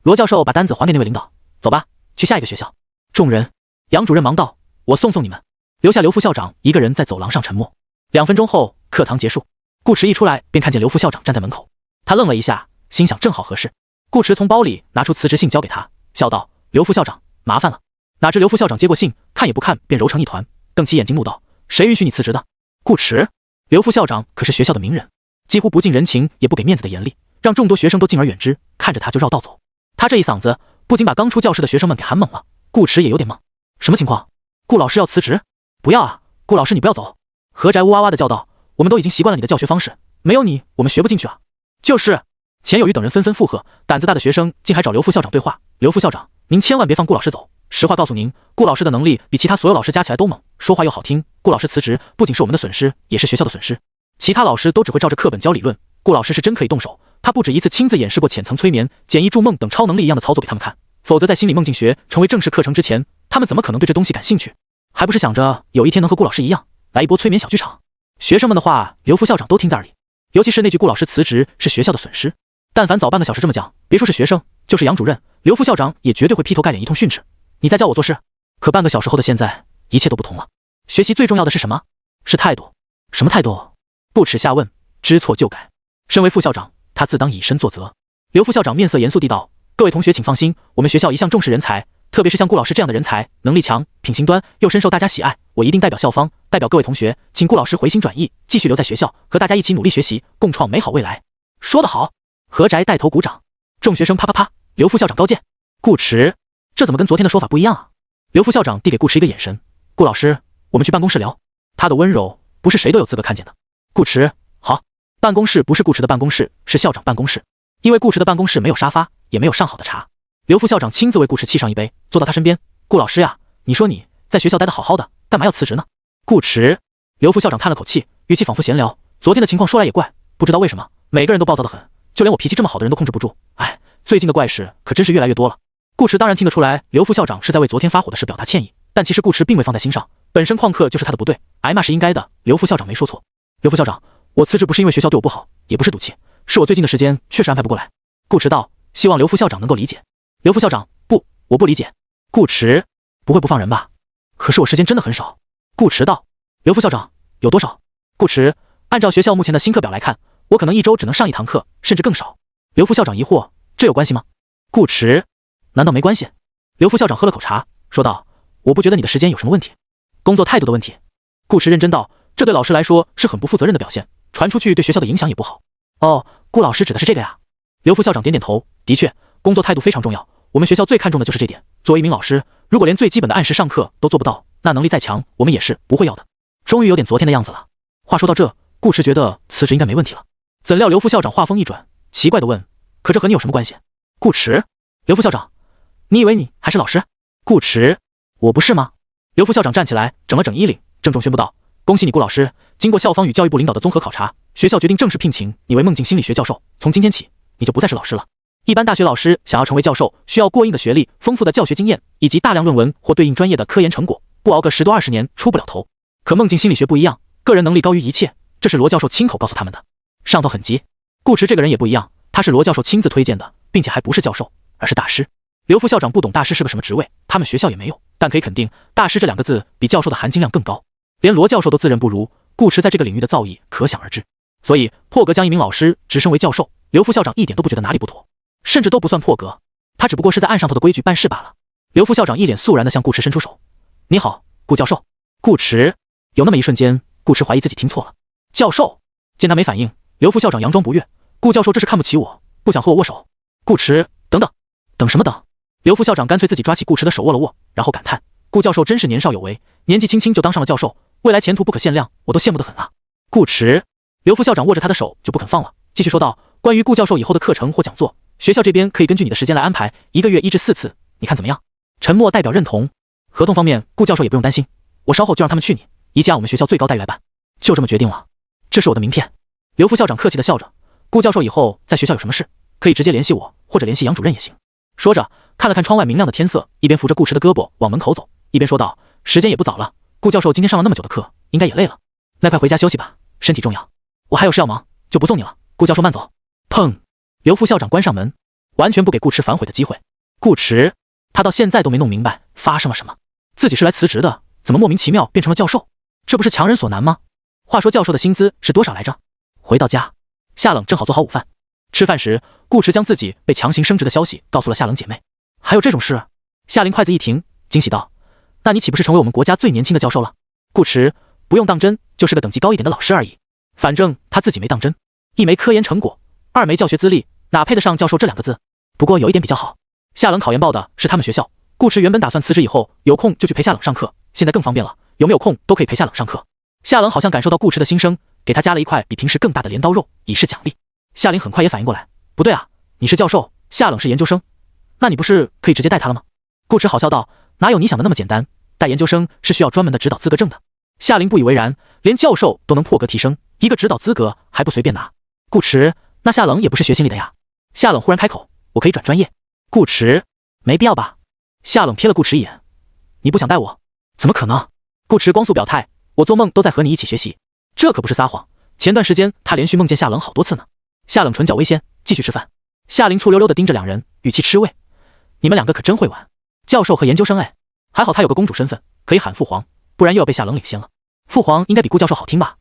罗教授把单子还给那位领导，走吧，去下一个学校。众人，杨主任忙道，我送送你们。留下刘副校长一个人在走廊上沉默。2分钟后，课堂结束。顾池一出来便看见刘副校长站在门口，他愣了一下，心想正好合适。顾池从包里拿出辞职信交给他，笑道，刘副校长，麻烦了。哪知刘副校长接过信，看也不看便揉成一团，瞪起眼睛怒道，谁允许你辞职的？顾池，刘副校长可是学校的名人，几乎不近人情也不给面子的严厉，让众多学生都敬而远之，看着他就绕道走。他这一嗓子不仅把刚出教室的学生们给喊懵了，顾池也有点懵。什么情况？顾老师要辞职？不要啊，顾老师你不要走。何宅呜哇哇的叫道，我们都已经习惯了你的教学方式，没有你我们学不进去啊。就是。钱有余等人纷纷附和，胆子大的学生竟还找刘副校长对话。刘副校长，您千万别放顾老师走，实话告诉您，顾老师的能力比其他所有老师加起来都猛，说话又好听，顾老师辞职不仅是我们的损失，也是学校的损失。其他老师都只会照着课本教理论，顾老师是真可以动手，他不止一次亲自演示过浅层催眠、简易助梦等超能力一样的操作给他们看，否则在心理梦境学成为正式课程之前，他们怎么可能对这东西感兴趣？还不是想着有一天能和顾老师一样，来一波催眠小剧场。学生们的话，刘副校长都听在耳里，尤其是那句顾老师辞职是学校的损失，但凡早半个小时这么讲，别说是学生，就是杨主任、刘副校长也绝对会劈头盖脸一通训斥。你再叫我做事。可半个小时后的现在，一切都不同了。学习最重要的是什么？是态度。什么态度？不耻下问，知错就改。身为副校长，他自当以身作则。刘副校长面色严肃地道：各位同学请放心，我们学校一向重视人才，特别是像顾老师这样的人才，能力强，品行端，又深受大家喜爱。我一定代表校方，代表各位同学，请顾老师回心转意，继续留在学校，和大家一起努力学习，共创美好未来。说得好！何宅带头鼓掌，众学生啪啪啪。刘副校长高见。顾池，这怎么跟昨天的说法不一样啊？刘副校长递给顾池一个眼神，顾老师，我们去办公室聊。他的温柔不是谁都有资格看见的。顾池，好。办公室不是顾池的办公室，是校长办公室，因为顾池的办公室没有沙发，也没有上好的茶。刘副校长亲自为顾池沏上一杯，坐到他身边。顾老师呀，你说你在学校待得好好的，干嘛要辞职呢？顾池，刘副校长叹了口气，语气仿佛闲聊。昨天的情况说来也怪，不知道为什么每个人都暴躁得很，就连我脾气这么好的人都控制不住。哎，最近的怪事可真是越来越多了。顾池当然听得出来，刘副校长是在为昨天发火的事表达歉意，但其实顾池并未放在心上，本身旷课就是他的不对，挨骂是应该的。刘副校长没说错。刘副校长，我辞职不是因为学校对我不好，也不是赌气，是我最近的时间确实安排不过来。顾池道，希望刘副校长能够理解。刘副校长，不，我不理解。顾池，不会不放人吧？可是我时间真的很少。顾池道，刘副校长，有多少？顾池，按照学校目前的新课表来看，我可能一周只能上1堂课，甚至更少。刘副校长疑惑，这有关系吗？顾池，难道没关系？刘副校长喝了口茶，说道，我不觉得你的时间有什么问题，工作态度的问题。顾池认真道，这对老师来说是很不负责任的表现，传出去对学校的影响也不好。哦，顾老师指的是这个呀？刘副校长点点头，的确，工作态度非常重要，我们学校最看重的就是这点。作为一名老师，如果连最基本的按时上课都做不到，那能力再强，我们也是不会要的。终于有点昨天的样子了。话说到这，顾池觉得辞职应该没问题了。怎料刘副校长话锋一转，奇怪地问，可这和你有什么关系？顾池，刘副校长，你以为你还是老师？顾池，我不是吗？刘副校长站起来，整了整衣领，郑重宣布道，恭喜你顾老师，经过校方与教育部领导的综合考察，学校决定正式聘请你为梦境心理学教授，从今天起，你就不再是老师了。一般大学老师想要成为教授，需要过硬的学历、丰富的教学经验以及大量论文或对应专业的科研成果，不熬个10多20年出不了头。可梦境心理学不一样，个人能力高于一切，这是罗教授亲口告诉他们的，上头很急。顾池这个人也不一样，他是罗教授亲自推荐的，并且还不是教授，而是大师。刘副校长不懂大师是个什么职位，他们学校也没有，但可以肯定，大师这2个字比教授的含金量更高，连罗教授都自认不如，顾池在这个领域的造诣可想而知。所以破格将一名老师直升为教授，刘副校长一点都不觉得哪里不妥，甚至都不算破格，他只不过是在按上头的规矩办事罢了。刘副校长一脸肃然地向顾池伸出手，你好，顾教授。顾池，有那么一瞬间，顾池怀疑自己听错了。教授，见他没反应，刘副校长佯装不悦，顾教授这是看不起我，不想和我握手。顾池，等等，等什么等？刘副校长干脆自己抓起顾池的手握了握，然后感叹，顾教授真是年少有为，年纪轻轻就当上了教授，未来前途不可限量，我都羡慕得很啊。顾池，刘副校长握着他的手就不肯放了，继续说道，关于顾教授以后的课程或讲座，学校这边可以根据你的时间来安排，1个月1至4次，你看怎么样？沉默代表认同。合同方面，顾教授也不用担心，我稍后就让他们去你，一切按我们学校最高待遇来办。就这么决定了，这是我的名片。刘副校长客气地笑着，顾教授以后在学校有什么事，可以直接联系我，或者联系杨主任也行。说着，看了看窗外明亮的天色，一边扶着顾池的胳膊往门口走，一边说道，时间也不早了，顾教授今天上了那么久的课，应该也累了，那快回家休息吧，身体重要。我还有事要忙，就不送你了，顾教授慢走。砰！刘副校长关上门，完全不给顾池反悔的机会。顾池，他到现在都没弄明白发生了什么，自己是来辞职的，怎么莫名其妙变成了教授？这不是强人所难吗？话说教授的薪资是多少来着？回到家，夏冷正好做好午饭。吃饭时，顾池将自己被强行升职的消息告诉了夏冷姐妹。还有这种事？夏琳筷子一停，惊喜道，那你岂不是成为我们国家最年轻的教授了？顾池，不用当真，就是个等级高一点的老师而已，反正他自己没当真，一没科研成果，2没教学资历，哪配得上教授这2个字？不过有一点比较好，夏冷考研报的是他们学校，顾池原本打算辞职以后有空就去陪夏冷上课，现在更方便了，有没有空都可以陪夏冷上课。夏冷好像感受到顾池的心声，给他加了一块比平时更大的镰刀肉，以示奖励。夏琳很快也反应过来，不对啊，你是教授，夏冷是研究生，那你不是可以直接带他了吗？顾池好笑道，哪有你想的那么简单，带研究生是需要专门的指导资格证的。夏琳不以为然，连教授都能破格提升，一个指导资格还不随便拿？顾池，那夏冷也不是学心理的呀。夏冷忽然开口，我可以转专业。顾池，没必要吧？夏冷瞥了顾池一眼，你不想带我？怎么可能？顾池光速表态，我做梦都在和你一起学习，这可不是撒谎，前段时间他连续梦见夏冷好多次呢。夏冷唇角微掀，继续吃饭。夏琳醋溜溜地盯着2人，语气吃味，你们2个可真会玩，教授和研究生哎，还好他有个公主身份，可以喊父皇，不然又要被夏冷领先了。父皇应该比顾教授好听吧？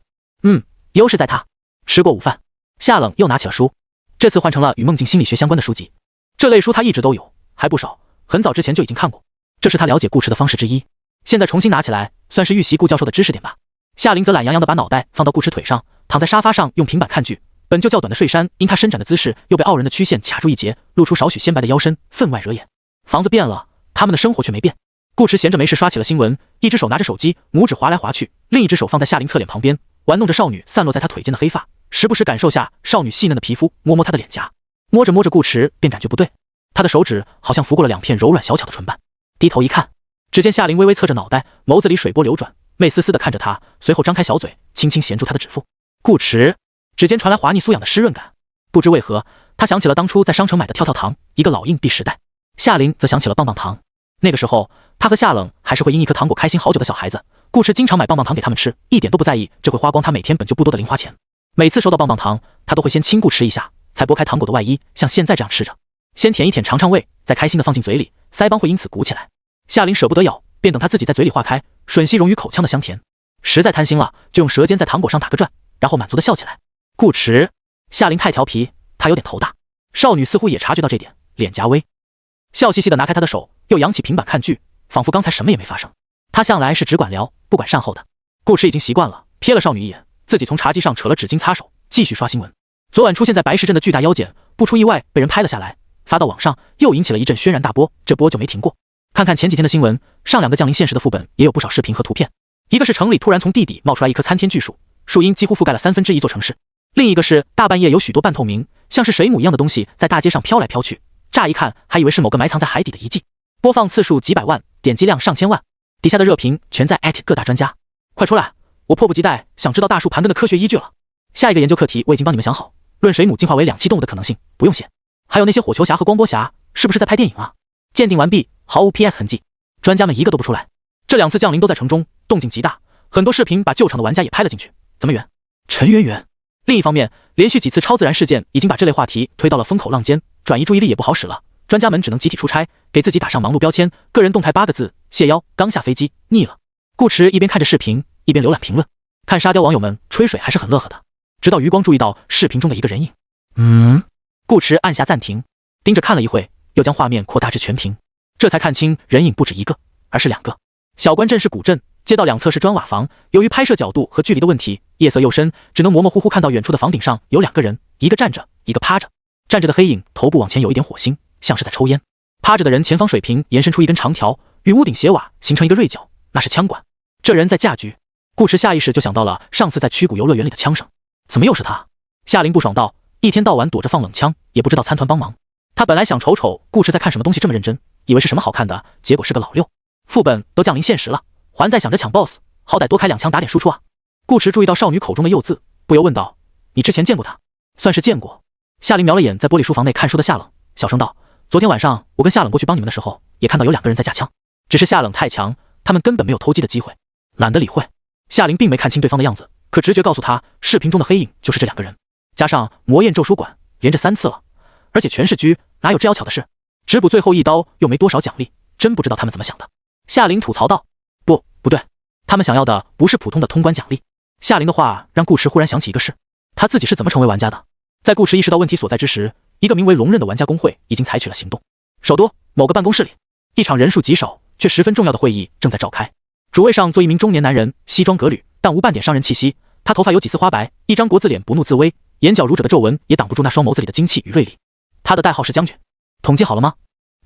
优势在他。吃过午饭，夏冷又拿起了书，这次换成了与梦境心理学相关的书籍，这类书他一直都有，还不少，很早之前就已经看过，这是他了解顾池的方式之一，现在重新拿起来，算是预习顾教授的知识点吧。夏琳则懒洋洋地把脑袋放到顾池腿上，躺在沙发上用平板看剧，本就较短的睡衫因他伸展的姿势又被傲人的曲线卡住一截，露出少许鲜白的腰身，分外惹眼。房子变了，他们的生活却没变。顾池闲着没事刷起了新闻，一只手拿着手机，拇指划来划去，另一只手放在夏琳侧脸旁边，玩弄着少女散落在他腿间的黑发，时不时感受下少女细嫩的皮肤，摸摸她的脸颊。摸着摸着，顾池便感觉不对，他的手指好像拂过了2片柔软小巧的唇瓣。低头一看，只见夏琳微微侧着脑袋，眸子里水波流转，媚丝丝地看着他，随后张开小嘴，轻轻衔住他的指腹。顾池，指尖传来滑腻酥痒的湿润感，不知为何，他想起了当初在商城买的跳跳糖，一个老硬币时代。夏琳则想起了棒棒糖，那个时候他和夏冷还是会因一颗糖果开心好久的小孩子。顾迟经常买棒棒糖给他们吃，一点都不在意这会花光他每天本就不多的零花钱。每次收到棒棒糖，他都会先亲顾迟一下，才剥开糖果的外衣，像现在这样吃着，先舔一舔尝尝味，再开心的放进嘴里，腮帮会因此鼓起来。夏琳舍不得咬，便等他自己在嘴里化开，吮吸融于口腔的香甜。实在贪心了，就用舌尖在糖果上打个转，然后满足的笑起来。顾迟，夏琳太调皮，他有点头大。少女似乎也察觉到这点，脸颊微笑嘻嘻的拿开他的手，又扬起平板看剧，仿佛刚才什么也没发生。他向来是只管聊不管善后的。顾迟已经习惯了，瞥了少女一眼，自己从茶几上扯了纸巾擦手，继续刷新闻。昨晚出现在白石镇的巨大妖检，不出意外被人拍了下来，发到网上，又引起了一阵轩然大波，这波就没停过。看看前几天的新闻，上2个降临现实的副本也有不少视频和图片。一个是城里突然从地底冒出来一棵参天巨树，树荫几乎覆盖了1/3座城市；另一个是大半夜有许多半透明，像是水母一样的东西在大街上飘来飘去，乍一看还以为是某个埋藏在海底的遗迹。播放次数几百万，点击量上千万，底下的热评全在艾特各大专家，快出来！我迫不及待想知道大树盘根的科学依据了。下一个研究课题我已经帮你们想好，论水母进化为2栖动物的可能性，不用写。还有那些火球侠和光波侠，是不是在拍电影啊？鉴定完毕，毫无 PS 痕迹，专家们一个都不出来。这2次降临都在城中，动静极大，很多视频把救场的玩家也拍了进去。怎么远？陈圆圆。另一方面，连续几次超自然事件已经把这类话题推到了风口浪尖，转移注意力也不好使了。专家们只能集体出差，给自己打上忙碌标签，个人动态8个字：谢邀，刚下飞机，腻了。顾迟一边看着视频，一边浏览评论，看沙雕网友们吹水还是很乐呵的。直到余光注意到视频中的一个人影，顾迟按下暂停，盯着看了一会，又将画面扩大至全屏，这才看清人影不止一个，而是2个。小关镇是古镇，街道2侧是砖瓦房，由于拍摄角度和距离的问题，夜色又深，只能模模糊糊看到远处的房顶上有2个人，一个站着，一个趴着。站着的黑影头部往前有一点火星，像是在抽烟；趴着的人前方水平延伸出一根长条，与屋顶斜瓦形成一个锐角，那是枪管。这人在架局。顾迟下意识就想到了上次在曲谷游乐园里的枪声，怎么又是他？夏琳不爽道，一天到晚躲着放冷枪，也不知道参团帮忙。他本来想瞅瞅顾迟在看什么东西这么认真，以为是什么好看的，结果是个老六。副本都降临现实了，还在想着抢 BOSS， 好歹多开2枪打点输出啊。顾迟注意到少女口中的幼字，不由问道，你之前见过他？算是见过。夏琳瞄了眼在玻璃书房内看书的夏冷，小声道，昨天晚上我跟夏冷过去帮你们的时候，也看到有2个人在架枪，只是夏冷太强，他们根本没有偷鸡的机会，懒得理会。夏琳并没看清对方的样子，可直觉告诉她，视频中的黑影就是这2个人，加上魔焰咒书馆连着3次了，而且全是狙，哪有这要巧的事？只补最后一刀又没多少奖励，真不知道他们怎么想的。夏琳吐槽道，不对，他们想要的不是普通的通关奖励。夏琳的话让顾迟忽然想起一个事，他自己是怎么成为玩家的？在顾迟意识到问题所在之时，一个名为龙刃的玩家公会已经采取了行动。首都某个办公室里，一场人数极少却十分重要的会议正在召开。主位上坐一名中年男人，西装革履，但无半点商人气息。他头发有几丝花白，一张国字脸不怒自威，眼角如褶的皱纹也挡不住那双眸子里的精气与锐利。他的代号是将军。统计好了吗？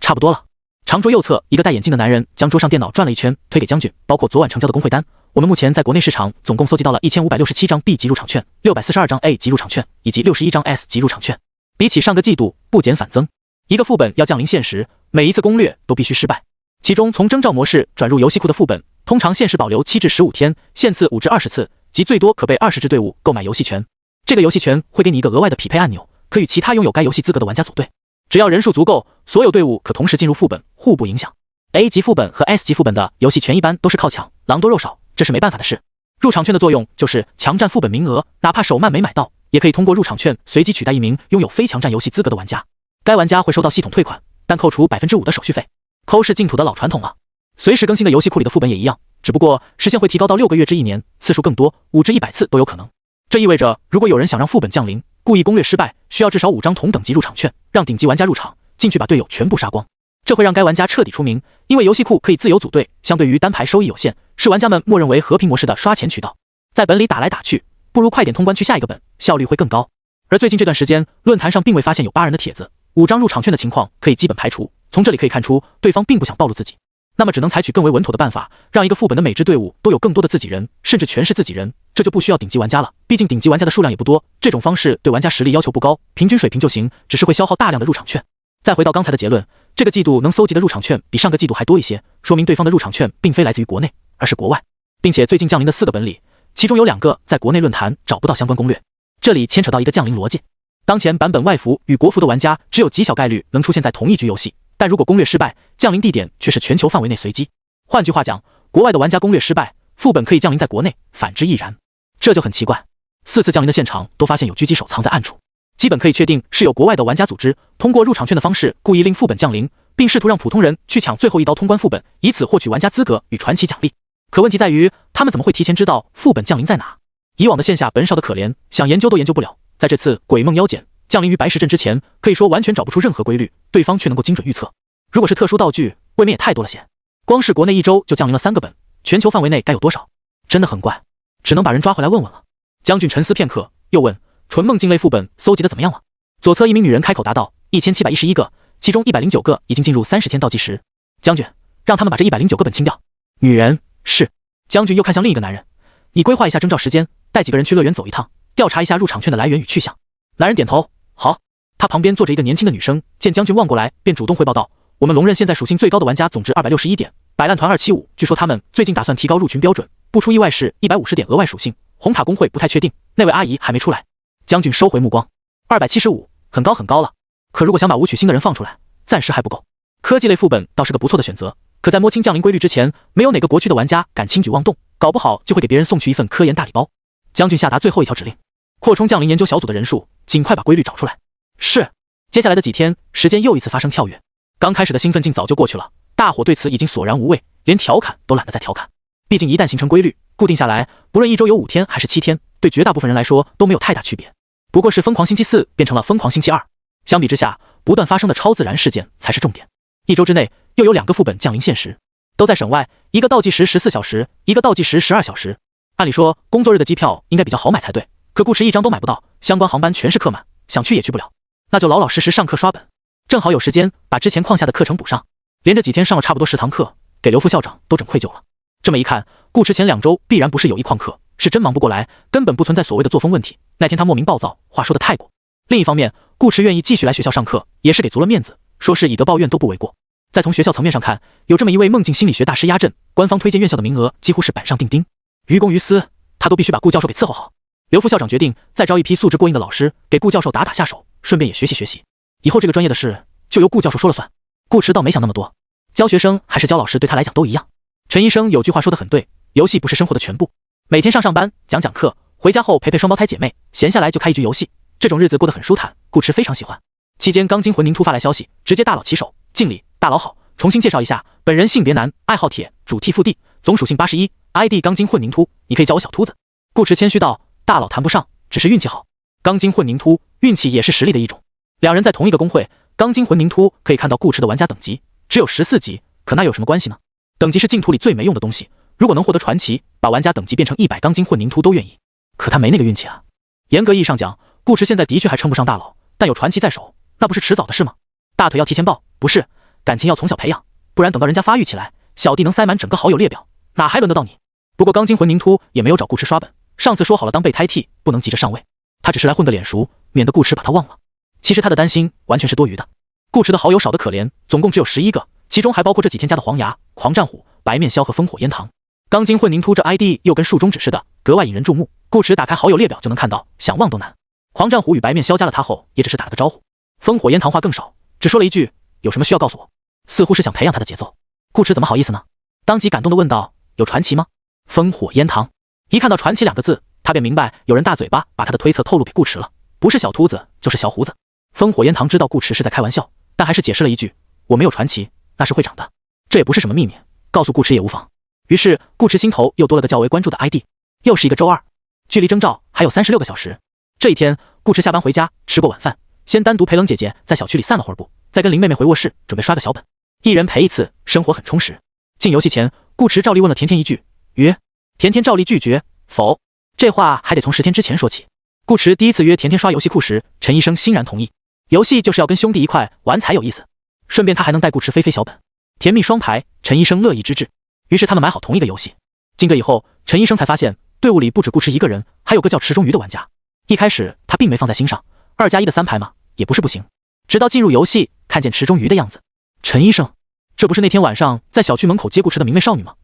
差不多了。长桌右侧，一个戴眼镜的男人将桌上电脑转了一圈，推给将军，包括昨晚成交的工会单。我们目前在国内市场总共搜集到了1567张 B 级入场券，642张 A 级入场券，以及61张 S 级入场券。比起上个季度不减反增。一个副本要降临现实，每一次攻略都必须失败。其中从征召模式转入游戏库的副本，通常限时保留7至15天，限次5至20次，即最多可被20支队伍购买游戏权。这个游戏权会给你一个额外的匹配按钮，可与其他拥有该游戏资格的玩家组队。只要人数足够，所有队伍可同时进入副本，互不影响。A 级副本和 S 级副本的游戏权一般都是靠抢，狼多肉少，这是没办法的事。入场券的作用就是强占副本名额，哪怕手慢没买到，也可以通过入场券随机取代一名拥有非强占游戏资格的玩家。该玩家会收到系统退款，但扣除5%的手续费。抠是净土的老传统了，随时更新的游戏库里的副本也一样，只不过时限会提高到6个月至1年，次数更多，5至100次都有可能。这意味着，如果有人想让副本降临，故意攻略失败，需要至少5张同等级入场券，让顶级玩家入场，进去把队友全部杀光。这会让该玩家彻底出名，因为游戏库可以自由组队，相对于单排收益有限，是玩家们默认为和平模式的刷钱渠道。在本里打来打去，不如快点通关去下一个本，效率会更高。而最近这段时间，论坛上并未发现有8人的帖子，5张入场券的情况可以基本排除。从这里可以看出，对方并不想暴露自己，那么只能采取更为稳妥的办法，让一个副本的每支队伍都有更多的自己人，甚至全是自己人，这就不需要顶级玩家了，毕竟顶级玩家的数量也不多。这种方式对玩家实力要求不高，平均水平就行，只是会消耗大量的入场券。再回到刚才的结论，这个季度能搜集的入场券比上个季度还多一些，说明对方的入场券并非来自于国内，而是国外，并且最近降临的4个本里，其中有2个在国内论坛找不到相关攻略，这里牵扯到一个降临逻辑。当前版本外服与国服的玩家只有极小概率能出现在同一局游戏，但如果攻略失败，降临地点却是全球范围内随机。换句话讲，国外的玩家攻略失败，副本可以降临在国内，反之亦然。这就很奇怪，4次降临的现场都发现有狙击手藏在暗处，基本可以确定是有国外的玩家组织通过入场券的方式故意令副本降临，并试图让普通人去抢最后一刀通关副本，以此获取玩家资格与传奇奖励。可问题在于，他们怎么会提前知道副本降临在哪？以往的线下本少的可怜，想研究都研究不了，在这次鬼梦妖简降临于白石镇之前，可以说完全找不出任何规律，对方却能够精准预测。如果是特殊道具，未免也太多了些。光是国内1周就降临了3个本，全球范围内该有多少？真的很怪，只能把人抓回来问问了。将军沉思片刻，又问：纯梦境类副本搜集的怎么样了？左侧一名女人开口答道：1711个，其中109个已经进入30天倒计时。将军，让他们把这109个本清掉。女人：是。将军又看向另一个男人：你规划一下征召时间，带几个人去乐园走一趟，调查一下入场券的来源与去向。男人点头：好。他旁边坐着一个年轻的女生，见将军望过来，便主动汇报道：我们龙刃现在属性最高的玩家总值261点，摆烂团275，据说他们最近打算提高入群标准，不出意外是150点额外属性。红塔工会不太确定，那位阿姨还没出来。将军收回目光，275，很高很高了。可如果想把武曲星的人放出来，暂时还不够。科技类副本倒是个不错的选择，可在摸清降临规律之前，没有哪个国区的玩家敢轻举妄动，搞不好就会给别人送去一份科研大礼包。将军下达最后一条指令，扩充降临研究小组的人数，尽快把规律找出来。是。接下来的几天，时间又一次发生跳跃。刚开始的兴奋劲早就过去了，大伙对此已经索然无味，连调侃都懒得再调侃。毕竟一旦形成规律，固定下来，不论1周有5天还是7天，对绝大部分人来说都没有太大区别。不过是疯狂星期4变成了疯狂星期2。相比之下，不断发生的超自然事件才是重点。1周之内又有2个副本降临现实，都在省外，一个倒计时14小时，一个倒计时12小时。按理说工作日的机票应该比较好买才对，可顾迟1张都买不到，相关航班全是客满，想去也去不了。那就老老实实上课刷本，正好有时间把之前旷下的课程补上。连着几天上了差不多10堂课，给刘副校长都整愧疚了。这么一看，顾迟前2周必然不是有意旷课，是真忙不过来，根本不存在所谓的作风问题。那天他莫名暴躁，话说得太过。另一方面，顾迟愿意继续来学校上课，也是给足了面子，说是以德报怨都不为过。再从学校层面上看，有这么一位梦境心理学大师压阵，官方推荐院校的名额几乎是板上钉钉，于公于私，他都必须把顾教授给伺候好。刘副校长决定再招一批素质过硬的老师，给顾教授打下手，顺便也学习学习。以后这个专业的事就由顾教授说了算。顾迟倒没想那么多，教学生还是教老师对他来讲都一样。陈医生有句话说得很对，游戏不是生活的全部。每天上班讲课，回家后陪双胞胎姐妹，闲下来就开一局游戏，这种日子过得很舒坦，顾迟非常喜欢。期间钢筋混凝土发来消息，直接大佬起手，敬礼，大佬好，重新介绍一下，本人性别男，爱好铁，主 T 腹地，总属性81 ，ID 钢筋混凝土，你可以叫我小秃子。顾迟谦虚道，大佬谈不上，只是运气好。钢筋混凝土，运气也是实力的一种。两人在同一个公会，钢筋混凝土可以看到顾迟的玩家等级只有14级，可那有什么关系呢？等级是净土里最没用的东西，如果能获得传奇，把玩家等级变成100钢筋混凝土都愿意。可他没那个运气啊。严格意义上讲，顾迟现在的确还称不上大佬，但有传奇在手，那不是迟早的事吗？大腿要提前抱，不是，感情要从小培养，不然等到人家发育起来，小弟能塞满整个好友列表，哪还轮得到你？不过钢筋混凝土也没有找顾迟刷本，上次说好了当备胎替，不能急着上位，他只是来混个脸熟，免得顾迟把他忘了。其实他的担心完全是多余的。顾迟的好友少得可怜，总共只有11个，其中还包括这几天加的黄牙、狂战虎、白面枭和烽火烟堂。钢筋混凝土这 ID 又跟竖中指似的，格外引人注目。顾迟打开好友列表就能看到，想忘都难。狂战虎与白面枭加了他后，也只是打了个招呼。烽火烟堂话更少，只说了一句有什么需要告诉我，似乎是想培养他的节奏。顾迟怎么好意思呢？当即感动地问道，有传奇吗？烽火烟堂一看到传奇2个字，他便明白有人大嘴巴把他的推测透露给顾迟了，不是小秃子就是小胡子。烽火烟堂知道顾迟是在开玩笑，但还是解释了一句，我没有传奇，那是会长的，这也不是什么秘密，告诉顾迟也无妨。于是顾迟心头又多了个较为关注的 ID， 又是一个周二，距离征召还有36个小时。这一天，顾迟下班回家，吃过晚饭，先单独陪冷姐姐在小区里散了会儿步，再跟林妹妹回卧室准备刷个小本，一人陪一次，生活很充实。进游戏前，顾迟照例问了甜甜一句，约？甜甜照例拒绝，否。这话还得从10天之前说起。顾迟第一次约甜甜刷游戏库时，陈医生欣然同意，游戏就是要跟兄弟一块玩才有意思，顺便他还能带顾迟飞飞小本，甜蜜双排，陈医生乐意之至。于是他们买好同一个游戏。进队以后，陈医生才发现队伍里不止顾迟一个人，还有个叫池中鱼的玩家。一开始他并没放在心上，2+1的3排嘛，也不是不行。直到进入游戏，看见池中鱼的样子，陈医生，这不是那天晚上在小区门口接顾迟的明媚少女吗？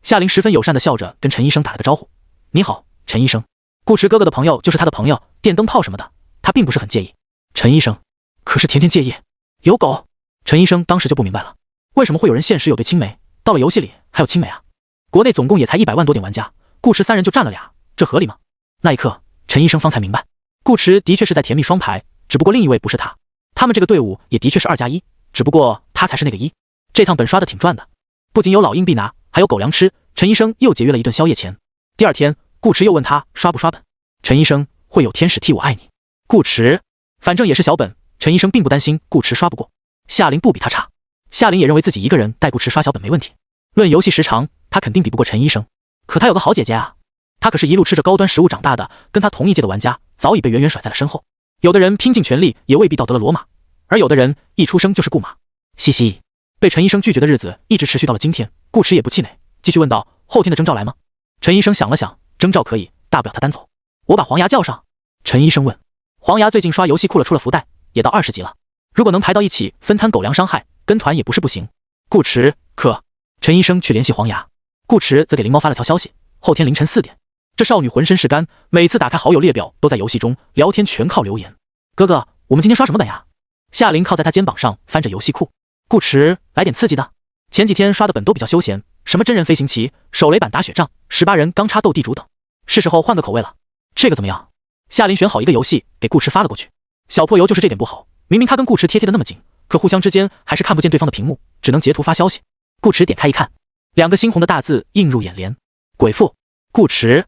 夏琳十分友善地笑着跟陈医生打了个招呼，你好，陈医生。顾迟哥哥的朋友就是他的朋友，电灯泡什么的，他并不是很介意。陈医生，可是甜甜介意。有狗。陈医生当时就不明白了，为什么会有人现实有对青梅，到了游戏里还有青梅啊？国内总共也才100万多点玩家，顾池3人就占了俩，这合理吗？那一刻，陈医生方才明白，顾池的确是在甜蜜双排，只不过另一位不是他。他们这个队伍也的确是2+1，只不过他才是那个1。这趟本刷的挺赚的，不仅有老硬币拿，还有狗粮吃，陈医生又节约了一顿宵夜钱。第二天，顾池又问他刷不刷本。陈医生，会有天使替我爱你。顾池，反正也是小本，陈医生并不担心顾池刷不过。夏琳不比他差，夏琳也认为自己一个人带顾池刷小本没问题。论游戏时长，他肯定比不过陈医生。可他有个好姐姐啊，他可是一路吃着高端食物长大的，跟他同一届的玩家早已被远远甩在了身后。有的人拼尽全力也未必盗得了罗马，而有的人一出生就是故马。嘻嘻，被陈医生拒绝的日子一直持续到了今天，顾池也不气馁，继续问道：后天的征召来吗？陈医生想了想，征召可以，大不了他单走。我把黄牙叫上。陈医生问。黄牙最近刷游戏库了，出了福袋，也到20级了，如果能排到一起分摊狗粮伤害，跟团也不是不行。顾池，可陈医生去联系黄牙，顾池则给灵猫发了条消息，后天凌晨4点。这少女浑身是干，每次打开好友列表都在游戏中，聊天全靠留言。哥哥，我们今天刷什么本呀？夏琳靠在他肩膀上翻着游戏库。顾池，来点刺激的。前几天刷的本都比较休闲，什么真人飞行棋、手雷版打雪仗、18人钢叉斗地主等，是时候换个口味了。这个怎么样？夏琳选好一个游戏给顾池发了过去。小破油就是这点不好，明明他跟顾池贴贴的那么紧，可互相之间还是看不见对方的屏幕，只能截图发消息。顾池点开一看，2个猩红的大字映入眼帘，鬼父。顾池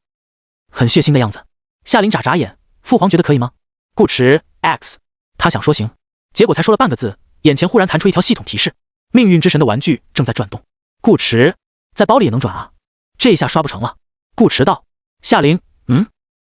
很血腥的样子。夏琳眨眨眼，父皇觉得可以吗？顾池 X， 他想说行，结果才说了半个字，眼前忽然弹出一条系统提示：命运之神的玩具正在转动。顾池，在包里也能转啊？这一下刷不成了。顾池道。夏琳，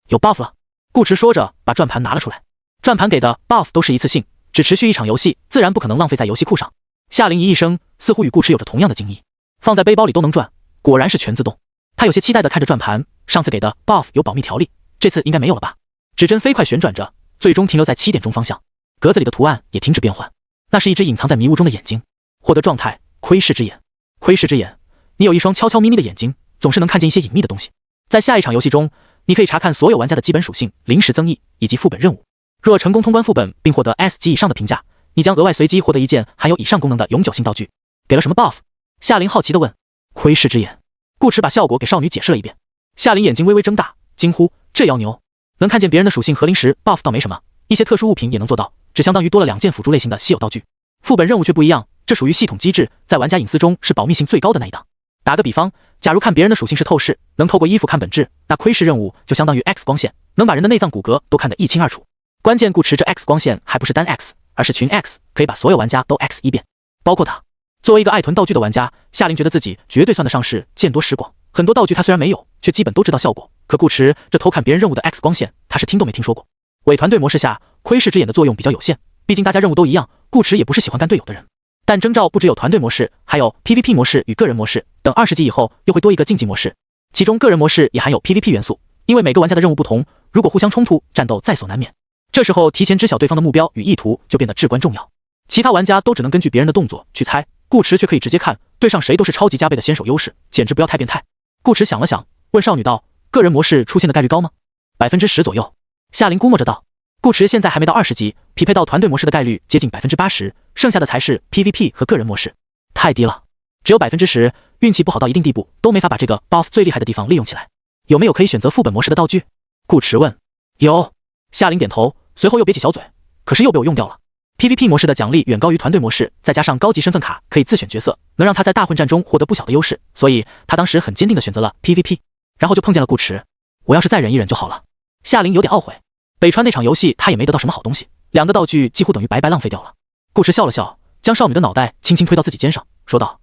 有 buff 了。顾池说着把转盘拿了出来，转盘给的 buff 都是一次性，只持续1场游戏，自然不可能浪费在游戏库上。夏琳咦一声，似乎与顾池有着同样的经历，放在背包里都能转，果然是全自动。他有些期待地看着转盘，上次给的 buff 有保密条例，这次应该没有了吧？指针飞快旋转着，最终停留在7点钟方向，格子里的图案也停止变换，那是一只隐藏在迷雾中的眼睛。获得状态：窥视之眼。窥视之眼，你有一双悄悄咪咪的眼睛，总是能看见一些隐秘的东西。在下一场游戏中，你可以查看所有玩家的基本属性、临时增益以及副本任务。若成功通关副本并获得 S 级以上的评价，你将额外随机获得一件含有以上功能的永久性道具。给了什么 buff？ 夏琳好奇地问。窥视之眼。顾池把效果给少女解释了一遍。夏琳眼睛微微睁大，惊呼：这妖牛！能看见别人的属性和临时 buff 倒没什么，一些特殊物品也能做到，只相当于多了2件辅助类型的稀有道具。副本任务却不一样，这属于系统机制，在玩家隐私中是保密性最高的那一档。打个比方，假如看别人的属性是透视，能透过衣服看本质，那窥视任务就相当于 X 光线，能把人的内脏骨骼都看得一清二楚。关键顾池这 X 光线还不是单 X， 而是群 X， 可以把所有玩家都 X 一遍，包括他。作为一个爱囤道具的玩家，夏琳觉得自己绝对算得上是见多识广，很多道具他虽然没有，却基本都知道效果。可顾池这偷看别人任务的 X 光线，他是听都没听说过。伪团队模式下，窥视之眼的作用比较有限，毕竟大家任务都一样，顾池也不是喜欢干队友的人。但征召不只有团队模式，还有 PVP 模式与个人模式，等20级以后又会多一个竞技模式，其中个人模式也含有 PVP 元素，因为每个玩家的任务不同，如果互相冲突，战斗在所难免。这时候提前知晓对方的目标与意图就变得至关重要。其他玩家都只能根据别人的动作去猜，顾池却可以直接看，对上谁都是超级加倍的先手优势，简直不要太变态。顾池想了想，问少女道：个人模式出现的概率高吗？10%左右。夏琳估摸着道。顾池现在还没到20级，匹配到团队模式的概率接近80%，剩下的才是 PVP 和个人模式，太低了。只有10%，运气不好到一定地步，都没法把这个 buff 最厉害的地方利用起来。有没有可以选择副本模式的道具？顾池问。有。夏琳点头，随后又瘪起小嘴，可是又被我用掉了。PVP 模式的奖励远高于团队模式，再加上高级身份卡可以自选角色，能让他在大混战中获得不小的优势，所以他当时很坚定地选择了 PVP， 然后就碰见了顾池。我要是再忍一忍就好了。夏琳有点懊悔。北川那场游戏他也没得到什么好东西，2个道具几乎等于白白浪费掉了。顾池笑了笑，将少女的脑袋轻轻推到自己肩上，说道：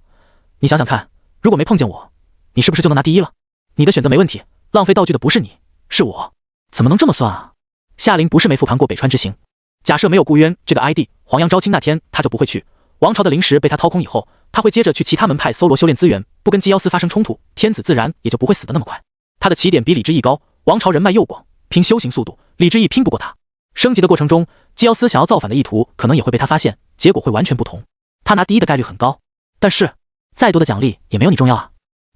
你想想看，如果没碰见我，你是不是就能拿第一了？你的选择没问题，浪费道具的不是你，是我。怎么能这么算啊？夏琳不是没复盘过北川之行，假设没有顾渊这个 ID， 黄羊招亲那天他就不会去。王朝的灵石被他掏空以后，他会接着去其他门派搜罗修炼资源，不跟基妖司发生冲突，天子自然也就不会死得那么快。他的起点比李之义高，王朝人脉又广，凭修行速度，李之义拼不过他。升级的过程中，基妖司想要造反的意图可能也会被他发现，结果会完全不同。他拿第一的概率很高，但是再多的奖励也没有你重要啊。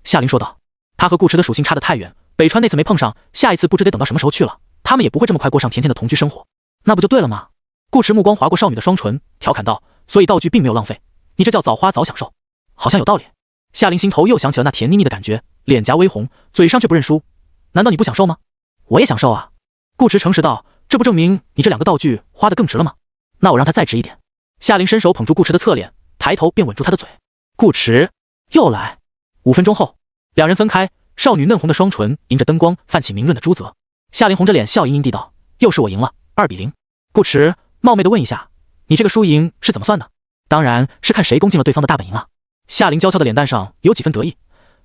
夏琳说道。他和顾池的属性差得太远，北川那次没碰上，下一次不知得等到什么时候去了。他们也不会这么快过上甜甜的同居生活，那不就对了吗？顾池目光划过少女的双唇，调侃道：“所以道具并没有浪费，你这叫早花早享受，好像有道理。”夏琳心头又想起了那甜腻腻的感觉，脸颊微红，嘴上却不认输：“难道你不享受吗？我也享受啊。”顾池诚实道：“这不证明你这2个道具花得更值了吗？那我让它再值一点。”夏琳伸手捧住顾池的侧脸，抬头便吻住他的嘴。顾池又来。5分钟后，两人分开，少女嫩红的双唇迎着灯光泛起明润的珠泽。夏琳红着脸笑盈盈地道：“又是我赢了，2比0。”顾池冒昧地问一下：“你这个输赢是怎么算的？”“当然是看谁攻进了对方的大本营啊。”夏琳娇俏的脸蛋上有几分得意：“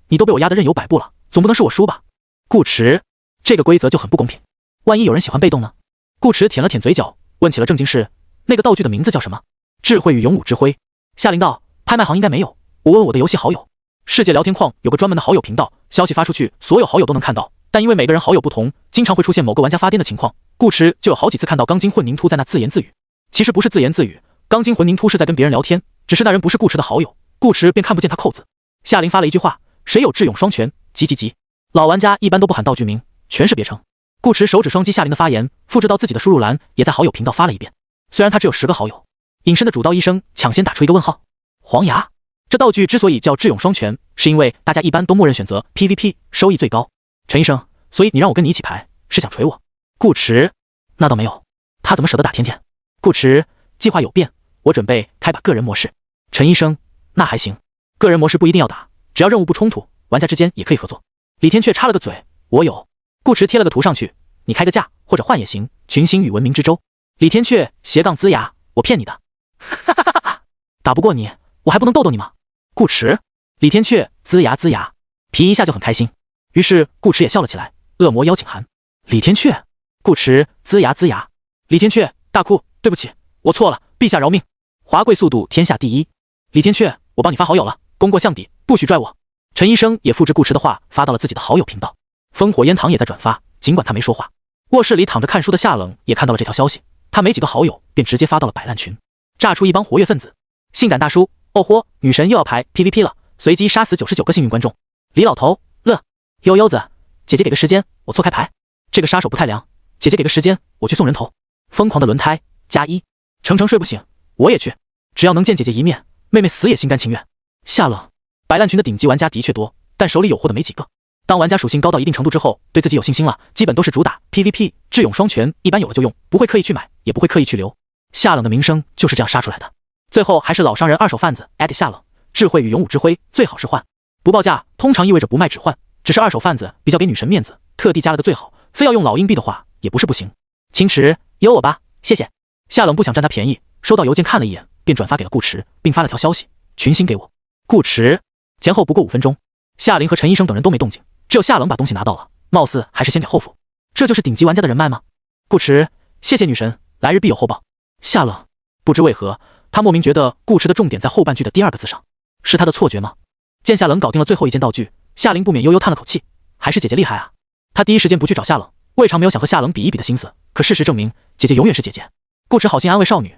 你都被我压得任由摆布了，总不能是我输吧？”顾池，这个规则就很不公平，万一有人喜欢被动呢？顾池舔了舔嘴角，问起了正经事：“那个道具的名字叫什么？”“智慧与勇武之辉。”夏琳道：“拍卖行应该没有，我问我的游戏好友。世界聊天框有个专门的好友频道，消息发出去，所有好友都能看到，但因为每个人好友不同，经常会出现某个玩家发癫的情况。顾池就有好几次看到钢筋混凝土在那自言自语。其实不是自言自语，钢筋混凝土是在跟别人聊天，只是那人不是顾池的好友，顾池便看不见他扣子。”夏琳发了一句话：“谁有智勇双全？急急急！”老玩家一般都不喊道具名，全是别称。顾池手指双击夏琳的发言，复制到自己的输入栏，也在好友频道发了一遍。虽然他只有10个好友。隐身的主刀医生抢先打出一个问号。黄牙，这道具之所以叫智勇双全，是因为大家一般都默认选择 PVP， 收益最高。陈医生，所以你让我跟你一起排，是想锤我？顾池，那倒没有，他怎么舍得打甜甜？顾池，计划有变，我准备开把个人模式。陈医生，那还行，个人模式不一定要打，只要任务不冲突，玩家之间也可以合作。李天阙插了个嘴，我有。顾池贴了个图上去，你开个价或者换也行，群星与文明之舟。李天阙斜杠龇牙，我骗你的。哈哈哈哈，打不过你，我还不能逗逗你吗？顾池，李天阙龇牙龇牙，皮一下就很开心。于是顾池也笑了起来。恶魔邀请函。李天阙，顾池龇牙龇牙。李天阙大哭，对不起，我错了，陛下饶命。华贵速度天下第一。李天阙，我帮你发好友了，功过相抵，不许拽我。陈医生也复制顾池的话发到了自己的好友频道。烽火烟堂也在转发，尽管他没说话。卧室里躺着看书的夏冷也看到了这条消息，他没几个好友，便直接发到了摆烂群，炸出一帮活跃分子。性感大叔，哦豁，女神又要排 PVP 了，随机杀死99个幸运观众。李老头，乐，悠悠子，姐姐给个时间，我错开牌。这个杀手不太凉，姐姐给个时间，我去送人头。疯狂的轮胎+1，程程睡不醒，我也去，只要能见姐姐一面，妹妹死也心甘情愿。夏冷，摆烂群的顶级玩家的确多，但手里有货的没几个。当玩家属性高到一定程度之后，对自己有信心了，基本都是主打 PVP， 智勇双全，一般有了就用，不会刻意去买，也不会刻意去留。夏冷的名声就是这样杀出来的。最后还是老商人二手贩子夏冷，智慧与勇武之辉最好是换，不报价通常意味着不卖只换，只是二手贩子比较给女神面子，特地加了个最好，非要用老硬币的话也不是不行。秦池，有我吧，谢谢。夏冷不想占他便宜，收到邮件看了一眼，便转发给了顾池，并发了条消息：群星给我。顾池，前后不过5分钟，夏琳和陈医生等人都没动静，只有夏冷把东西拿到了，貌似还是先给后付。这就是顶级玩家的人脉吗？顾池，谢谢女神，来日必有厚报。夏冷，不知为何，他莫名觉得顾池的重点在后半句的第2个字上，是他的错觉吗？见夏冷搞定了最后一件道具，夏琳不免悠悠叹了口气，还是姐姐厉害啊。他第一时间不去找夏冷，未尝没有想和夏冷比一比的心思，可事实证明，姐姐永远是姐姐。顾池好心安慰少女，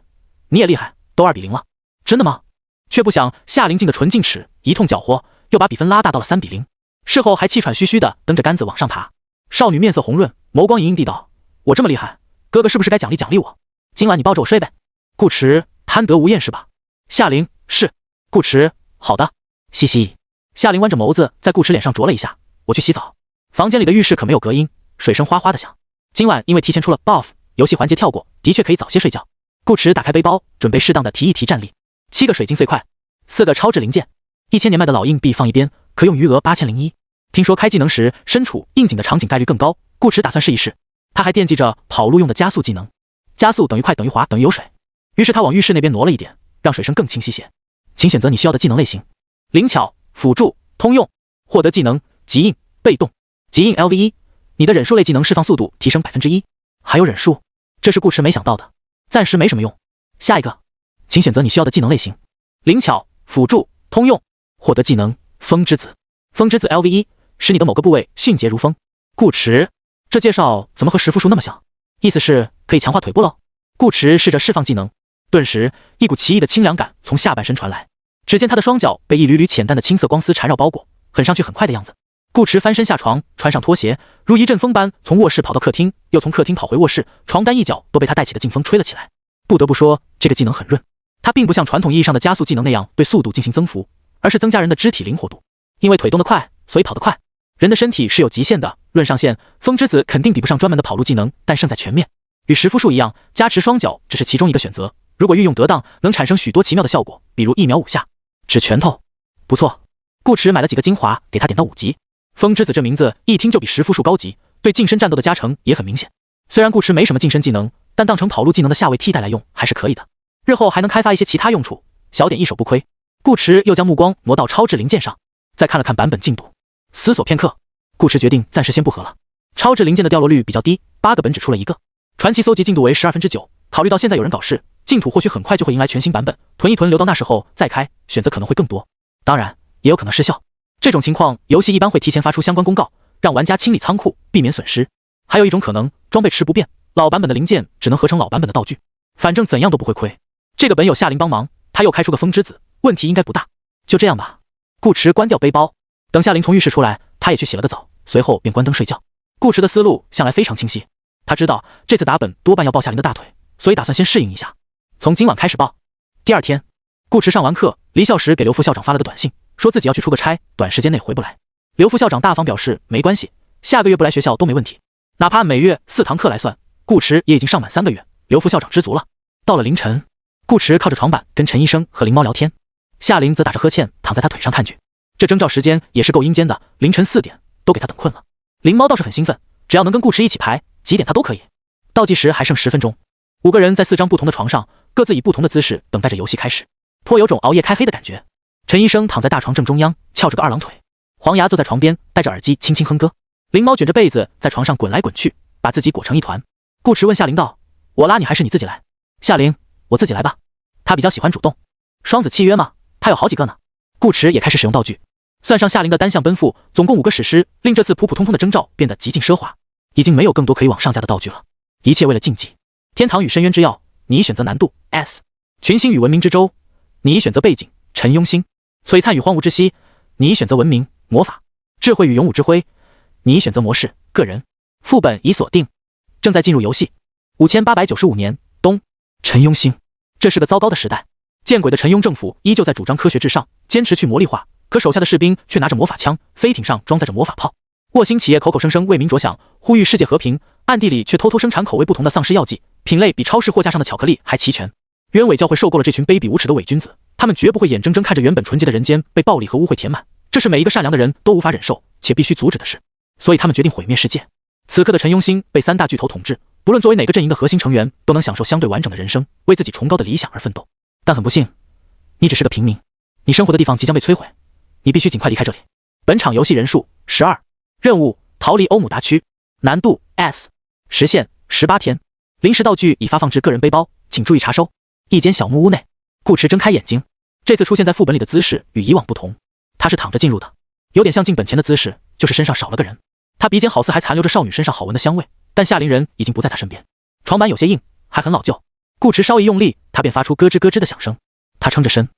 你也厉害，都2比0了。真的吗？却不想夏琳进的纯净齿一通搅和，又把比分拉大到了3比0。事后还气喘吁吁的蹬着杆子往上爬。少女面色红润，眸光盈盈地道：我这么厉害，哥哥是不是该奖励奖励我？今晚你抱着我睡呗。顾池，贪得无厌是吧？夏琳，是。顾池，好的。嘻嘻。夏琳弯着眸子在顾池脸上啄了一下，我去洗澡。房间里的浴室可没有隔音，水声哗哗的响。今晚因为提前出了 buff， 游戏环节跳过，的确可以早些睡觉。顾池打开背包，准备适当的提一提战力。7个水晶碎块，4个超质零件，1000年迈的老硬币放一边，可用余额8001。听说开技能时身处应景的场景概率更高，顾池打算试一试。他还惦记着跑路用的加速技能，加速等于快等于滑等于有水。于是他往浴室那边挪了一点，让水声更清晰些。请选择你需要的技能类型：灵巧、辅助、通用。获得技能：极硬、被动。极硬 LV1，你的忍术类技能释放速度提升1%。还有忍术，这是顾池没想到的，暂时没什么用。下一个，请选择你需要的技能类型：灵巧、辅助、通用。获得技能：风之子。风之子 LV1，使你的某个部位迅捷如风。顾池，这介绍怎么和十复数那么像？意思是可以强化腿部喽？顾池试着释放技能，顿时一股奇异的清凉感从下半身传来。只见他的双脚被一缕缕浅淡的青色光丝缠绕包裹，很上去很快的样子。顾池翻身下床，穿上拖鞋，如一阵风般从卧室跑到客厅，又从客厅跑回卧室，床单一角都被他带起的劲风吹了起来。不得不说，这个技能很润。它并不像传统意义上的加速技能那样对速度进行增幅，而是增加人的肢体灵活度。因为腿动得快，所以跑得快。人的身体是有极限的，论上限，风之子肯定比不上专门的跑路技能，但胜在全面。与食肤术一样，加持双脚只是其中一个选择。如果运用得当，能产生许多奇妙的效果，比如1秒5下，指拳头。不错，顾池买了几个精华，给他点到5级。风之子这名字一听就比食肤术高级，对近身战斗的加成也很明显。虽然顾池没什么近身技能，但当成跑路技能的下位替代来用还是可以的。日后还能开发一些其他用处，小点一手不亏。顾池又将目光挪到超智灵剑上，再看了看版本进度，思索片刻，顾池决定暂时先不合了。超智灵剑的掉落率比较低，8个本只出了1个。传奇搜集进度为9/12，考虑到现在有人搞事，净土或许很快就会迎来全新版本，囤一囤留到那时候再开，选择可能会更多。当然，也有可能失效。这种情况，游戏一般会提前发出相关公告，让玩家清理仓库，避免损失。还有一种可能，装备池不变，老版本的零件只能合成老版本的道具，反正怎样都不会亏。这个本有夏琳帮忙，他又开出个风之子，问题应该不大。就这样吧。顾池关掉背包，等夏琳从浴室出来，他也去洗了个澡，随后便关灯睡觉。顾池的思路向来非常清晰，他知道这次打本多半要抱夏琳的大腿，所以打算先适应一下，从今晚开始抱。第二天，顾池上完课，离校时给刘副校长发了个短信，说自己要去出个差，短时间内回不来。刘副校长大方表示没关系，下个月不来学校都没问题，哪怕每月4堂课来算，顾池也已经上满3个月，刘副校长知足了。到了凌晨，顾池靠着床板跟陈医生和灵猫聊天，夏琳则打着呵欠躺在他腿上看剧。这征兆时间也是够阴间的，凌晨4点都给他等困了。灵猫倒是很兴奋，只要能跟顾池一起排，几点他都可以。倒计时还剩10分钟，5个人在4张不同的床上，各自以不同的姿势等待着游戏开始，颇有种熬夜开黑的感觉。陈医生躺在大床正中央，翘着个2郎腿，黄牙坐在床边，戴着耳机轻轻哼歌。灵猫卷着被子在床上滚来滚去，把自己裹成一团。顾池问夏琳道：“我拉你还是你自己来？”夏琳：“我自己来吧。”他比较喜欢主动。双子契约嘛，他有好几个呢。顾池也开始使用道具，算上夏琳的单向奔赴，总共5个史诗，令这次普普通通的征兆变得极尽奢华，已经没有更多可以往上加的道具了。一切为了竞技。天堂与深渊之钥，你选择难度 S； 群星与文明之舟，你选择背景陈庸星；璀璨与荒芜之息，你选择文明魔法；智慧与勇武之辉，你选择模式个人。副本已锁定，正在进入游戏。5895年冬，陈庸星。这是个糟糕的时代，见鬼的陈庸政府依旧在主张科学至上，坚持去魔力化，可手下的士兵却拿着魔法枪，飞艇上装载着魔法炮。沃星企业口口声声为民着想，呼吁世界和平，暗地里却偷偷生产口味不同的丧尸药剂，品类比超市货架上的巧克力还齐全。冤伪教会受够了这群卑鄙无耻的伪君子，他们绝不会眼睁睁看着原本纯洁的人间被暴力和污秽填满，这是每一个善良的人都无法忍受且必须阻止的事，所以他们决定毁灭世界。此刻的陈庸星被3大巨头统治，不论作为哪个阵营的核心成员，都能享受相对完整的人生，为自己崇高的理想而奋斗。但很不幸，你只是个平民，你生活的地方即将被摧毁，你必须尽快离开这里。本场游戏人数12，任务逃离欧姆达区，难度 S， 时限18天，临时道具已发放至个人背包，请注意查收。一间小木屋内，顾池睁开眼睛，这次出现在副本里的姿势与以往不同，他是躺着进入的，有点像进本前的姿势，就是身上少了个人。他鼻尖好似还残留着少女身上好闻的香味，但夏琳人已经不在他身边。床板有些硬，还很老旧。顾池稍一用力，他便发出咯吱咯吱的响声。他撑着身，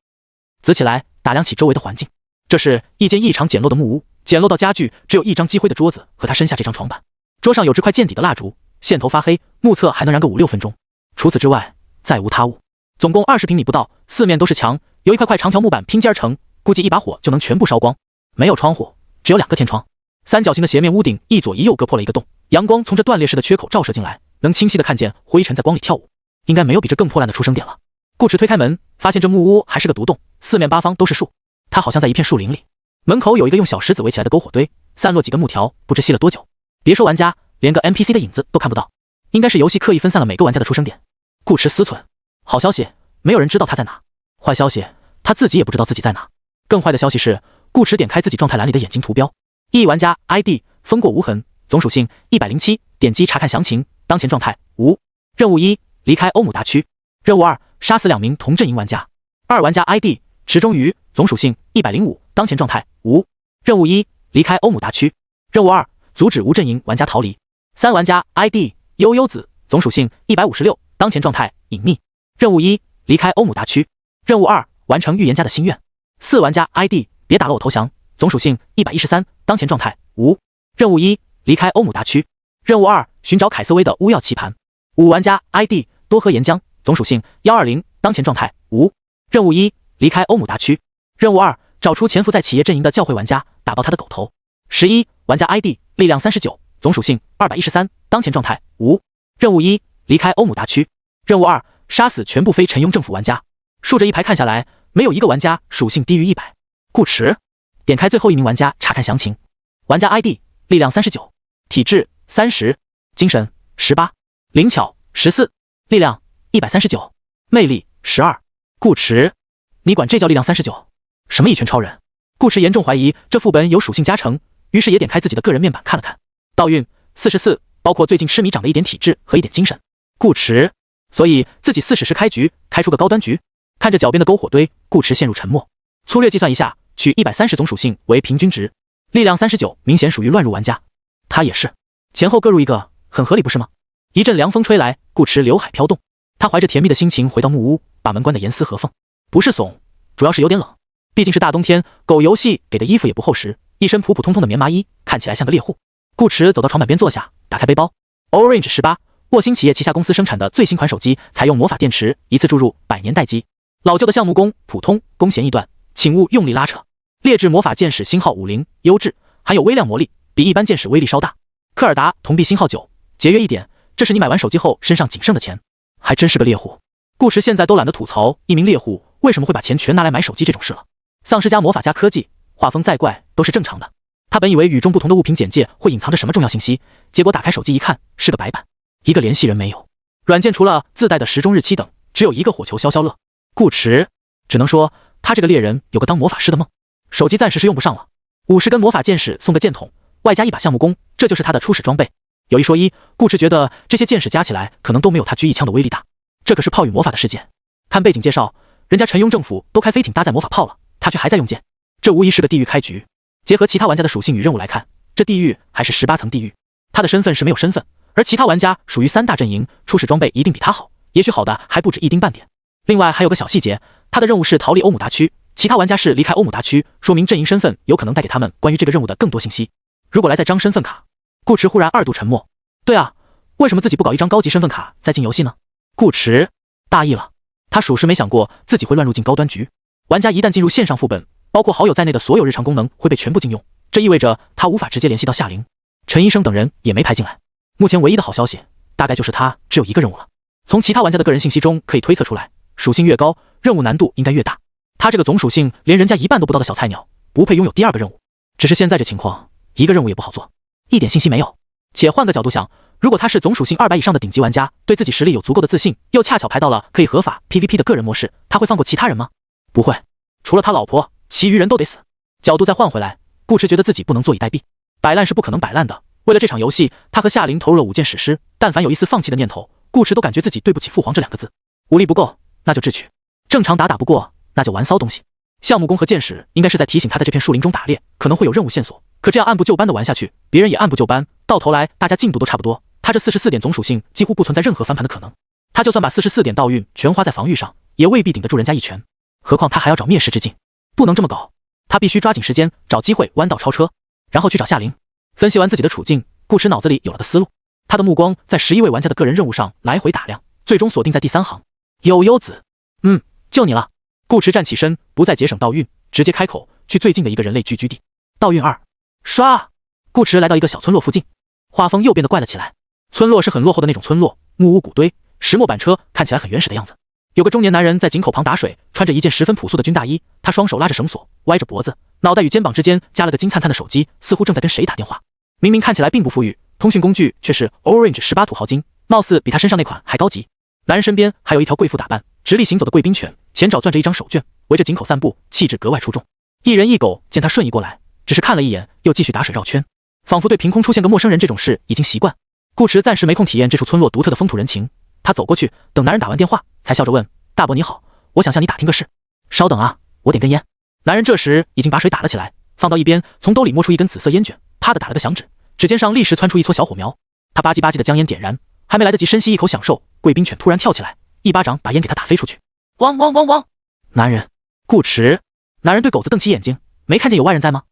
仔起来打量起周围的环境。这是一间异常简陋的木屋，简陋到家具只有一张积灰的桌子和他身下这张床板。桌上有只快见底的蜡烛，线头发黑，目测还能燃个5-6分钟。除此之外，再无他物。总共20平米不到，四面都是墙，由一块块长条木板拼接而成，估计一把火就能全部烧光。没有窗户，只有2个天窗。三角形的斜面屋顶一左一右各破了一个洞，阳光从这断裂式的缺口照射进来，能清晰地看见灰尘在光里跳舞。应该没有比这更破烂的出生点了。顾池推开门，发现这木屋还是个独栋，四面八方都是树，他好像在一片树林里。门口有一个用小石子围起来的篝火堆，散落几根木条，不知熄了多久。别说玩家，连个 NPC 的影子都看不到，应该是游戏刻意分散了每个玩家的出生点。顾池思忖，好消息，没有人知道他在哪；坏消息，他自己也不知道自己在哪。更坏的消息是，顾池点开自己状态栏里的眼睛图标，1玩家 ID 风过无痕，总属性107，点击查看详情，当前状态无。任务1，离开欧姆达区。任务2，杀死2名同阵营玩家。2玩家 ID 池中鱼，总属性105，当前状态无。任务1，离开欧姆达区。任务2，阻止无阵营玩家逃离。3玩家 ID 悠悠子，总属性156，当前状态隐匿。任务1，离开欧姆达区。任务2，完成预言家的心愿。4玩家 ID 别打了我投降，总属性113，当前状态无。任务1，离开欧姆达区。任务2，寻找凯瑟薇的巫药棋盘。5玩家 ID 多喝岩浆，总属性120，当前状态无。任务1，离开欧姆达区。任务2，找出潜伏在企业阵营的教会玩家，打爆他的狗头。11，玩家 ID 力量39，总属性213，当前状态无。任务1，离开欧姆达区。任务2，杀死全部非陈庸政府玩家。竖着一排看下来，没有一个玩家属性低于100。顾驰点开最后一名玩家查看详情。玩家 ID 力量39，体质30，精神18，灵巧14，力量139，魅力12。顾驰，你管这叫力量39？什么一拳超人？顾驰严重怀疑这副本有属性加成，于是也点开自己的个人面板看了看。道运44，包括最近痴迷长的一点体质和一点精神。顾驰，所以自己40时开局，开出个高端局。看着脚边的篝火堆，顾驰陷入沉默。粗略计算一下，取130总属性为平均值，力量39明显属于乱入玩家。他也是，前后各入一个，很合理不是吗？一阵凉风吹来，顾驰刘海飘动。他怀着甜蜜的心情回到木屋，把门关得严丝合缝。不是怂，主要是有点冷。毕竟是大冬天，狗游戏给的衣服也不厚实，一身普普通通的棉麻衣，看起来像个猎户。顾驰走到床板边坐下，打开背包。Orange 18，沃星企业旗下公司生产的最新款手机，采用魔法电池，一次注入100年待机。老旧的橡木弓，普通，弓弦易断，请勿用力拉扯。劣质魔法剑矢星号50，优质，含有微量魔力，比一般剑矢威力稍大。科尔达铜币星号9，节约一点，这是你买完手机后身上仅剩的钱。还真是个猎户。顾驰现在都懒得吐槽一名猎户为什么会把钱全拿来买手机这种事了。丧尸加魔法加科技，画风再怪都是正常的。他本以为与众不同的物品简介会隐藏着什么重要信息，结果打开手机一看，是个白板，一个联系人没有，软件除了自带的时钟日期等，只有一个火球消消乐。顾驰只能说他这个猎人有个当魔法师的梦。手机暂时是用不上了，50根魔法剑矢送个剑筒，外加一把橡木弓，这就是他的初始装备。有一说一，顾驰觉得这些剑矢加起来可能都没有他狙一枪的威力大。这可是炮与魔法的世界。看背景介绍，人家陈庸政府都开飞艇搭载魔法炮了，他却还在用剑，这无疑是个地狱开局。结合其他玩家的属性与任务来看，这地狱还是18层地狱。他的身份是没有身份，而其他玩家属于3大阵营，初始装备一定比他好，也许好的还不止一丁半点。另外还有个小细节，他的任务是逃离欧姆达区，其他玩家是离开欧姆达区，说明阵营身份有可能带给他们关于这个任务的更多信息。如果来再张身份卡，顾驰忽然2度沉默。对啊，为什么自己不搞一张高级身份卡再进游戏呢？顾驰大意了，他属实没想过自己会乱入进高端局。玩家一旦进入线上副本，包括好友在内的所有日常功能会被全部禁用，这意味着他无法直接联系到夏玲、陈医生等人，也没排进来。目前唯一的好消息大概就是他只有一个任务了。从其他玩家的个人信息中可以推测出来，属性越高，任务难度应该越大。他这个总属性连人家一半都不到的小菜鸟，不配拥有第2个任务。只是现在这情况，一个任务也不好做，一点信息没有。且换个角度想，如果他是总属性200以上的顶级玩家，对自己实力有足够的自信，又恰巧排到了可以合法 PVP 的个人模式，他会放过其他人吗？不会，除了他老婆，其余人都得死。角度再换回来，顾驰觉得自己不能坐以待毙，摆烂是不可能摆烂的。为了这场游戏，他和夏玲投入了5件史诗，但凡有一丝放弃的念头，顾驰都感觉自己对不起父皇这2个字。武力不够，那就智取；正常打不过，那就玩骚东西。橡木弓和剑矢应该是在提醒他在这片树林中打猎，可能会有任务线索。可这样按部就班的玩下去，别人也按部就班，到头来大家进度都差不多。他这44点总属性几乎不存在任何翻盘的可能。他就算把44点道运全花在防御上，也未必顶得住人家一拳。何况他还要找灭世之境，不能这么搞。他必须抓紧时间，找机会弯道超车，然后去找夏玲。分析完自己的处境，顾驰脑子里有了个思路。他的目光在11位玩家的个人任务上来回打量，最终锁定在第3行。悠悠子，就你了。顾驰站起身，不再节省道运，直接开口去最近的一个人类聚居地。道运2，刷。顾驰来到一个小村落附近，画风又变得怪了起来。村落是很落后的那种村落，木屋谷堆，石磨板车，看起来很原始的样子。有个中年男人在井口旁打水，穿着一件十分朴素的军大衣，他双手拉着绳索，歪着脖子，脑袋与肩膀之间夹了个金灿灿的手机，似乎正在跟谁打电话。明明看起来并不富裕，通讯工具却是 Orange 18土豪金，貌似比他身上那款还高级。男人身边还有一条贵妇打扮、直立行走的贵宾犬，前爪攥着一张手绢，围着井口散步，气质格外出众。一人一狗见他瞬移过来，只是看了一眼，又继续打水绕圈，仿佛对凭空出现个陌生人这种事已经习惯。顾驰暂时没空体验这处村落独特的风土人情，他走过去，等男人打完电话，才笑着问：“大伯你好，我想向你打听个事。”稍等啊，我点根烟。男人这时已经把水打了起来，放到一边，从兜里摸出一根紫色烟卷，啪的打了个响指，指尖上立时窜出一撮小火苗。他吧唧吧唧的将烟点燃，还没来得及深吸一口享受，贵宾犬突然跳起来，一巴掌把烟给他打飞出去。汪汪汪汪！男人，顾驰。男人对狗子瞪起眼睛，没看见有外人在吗？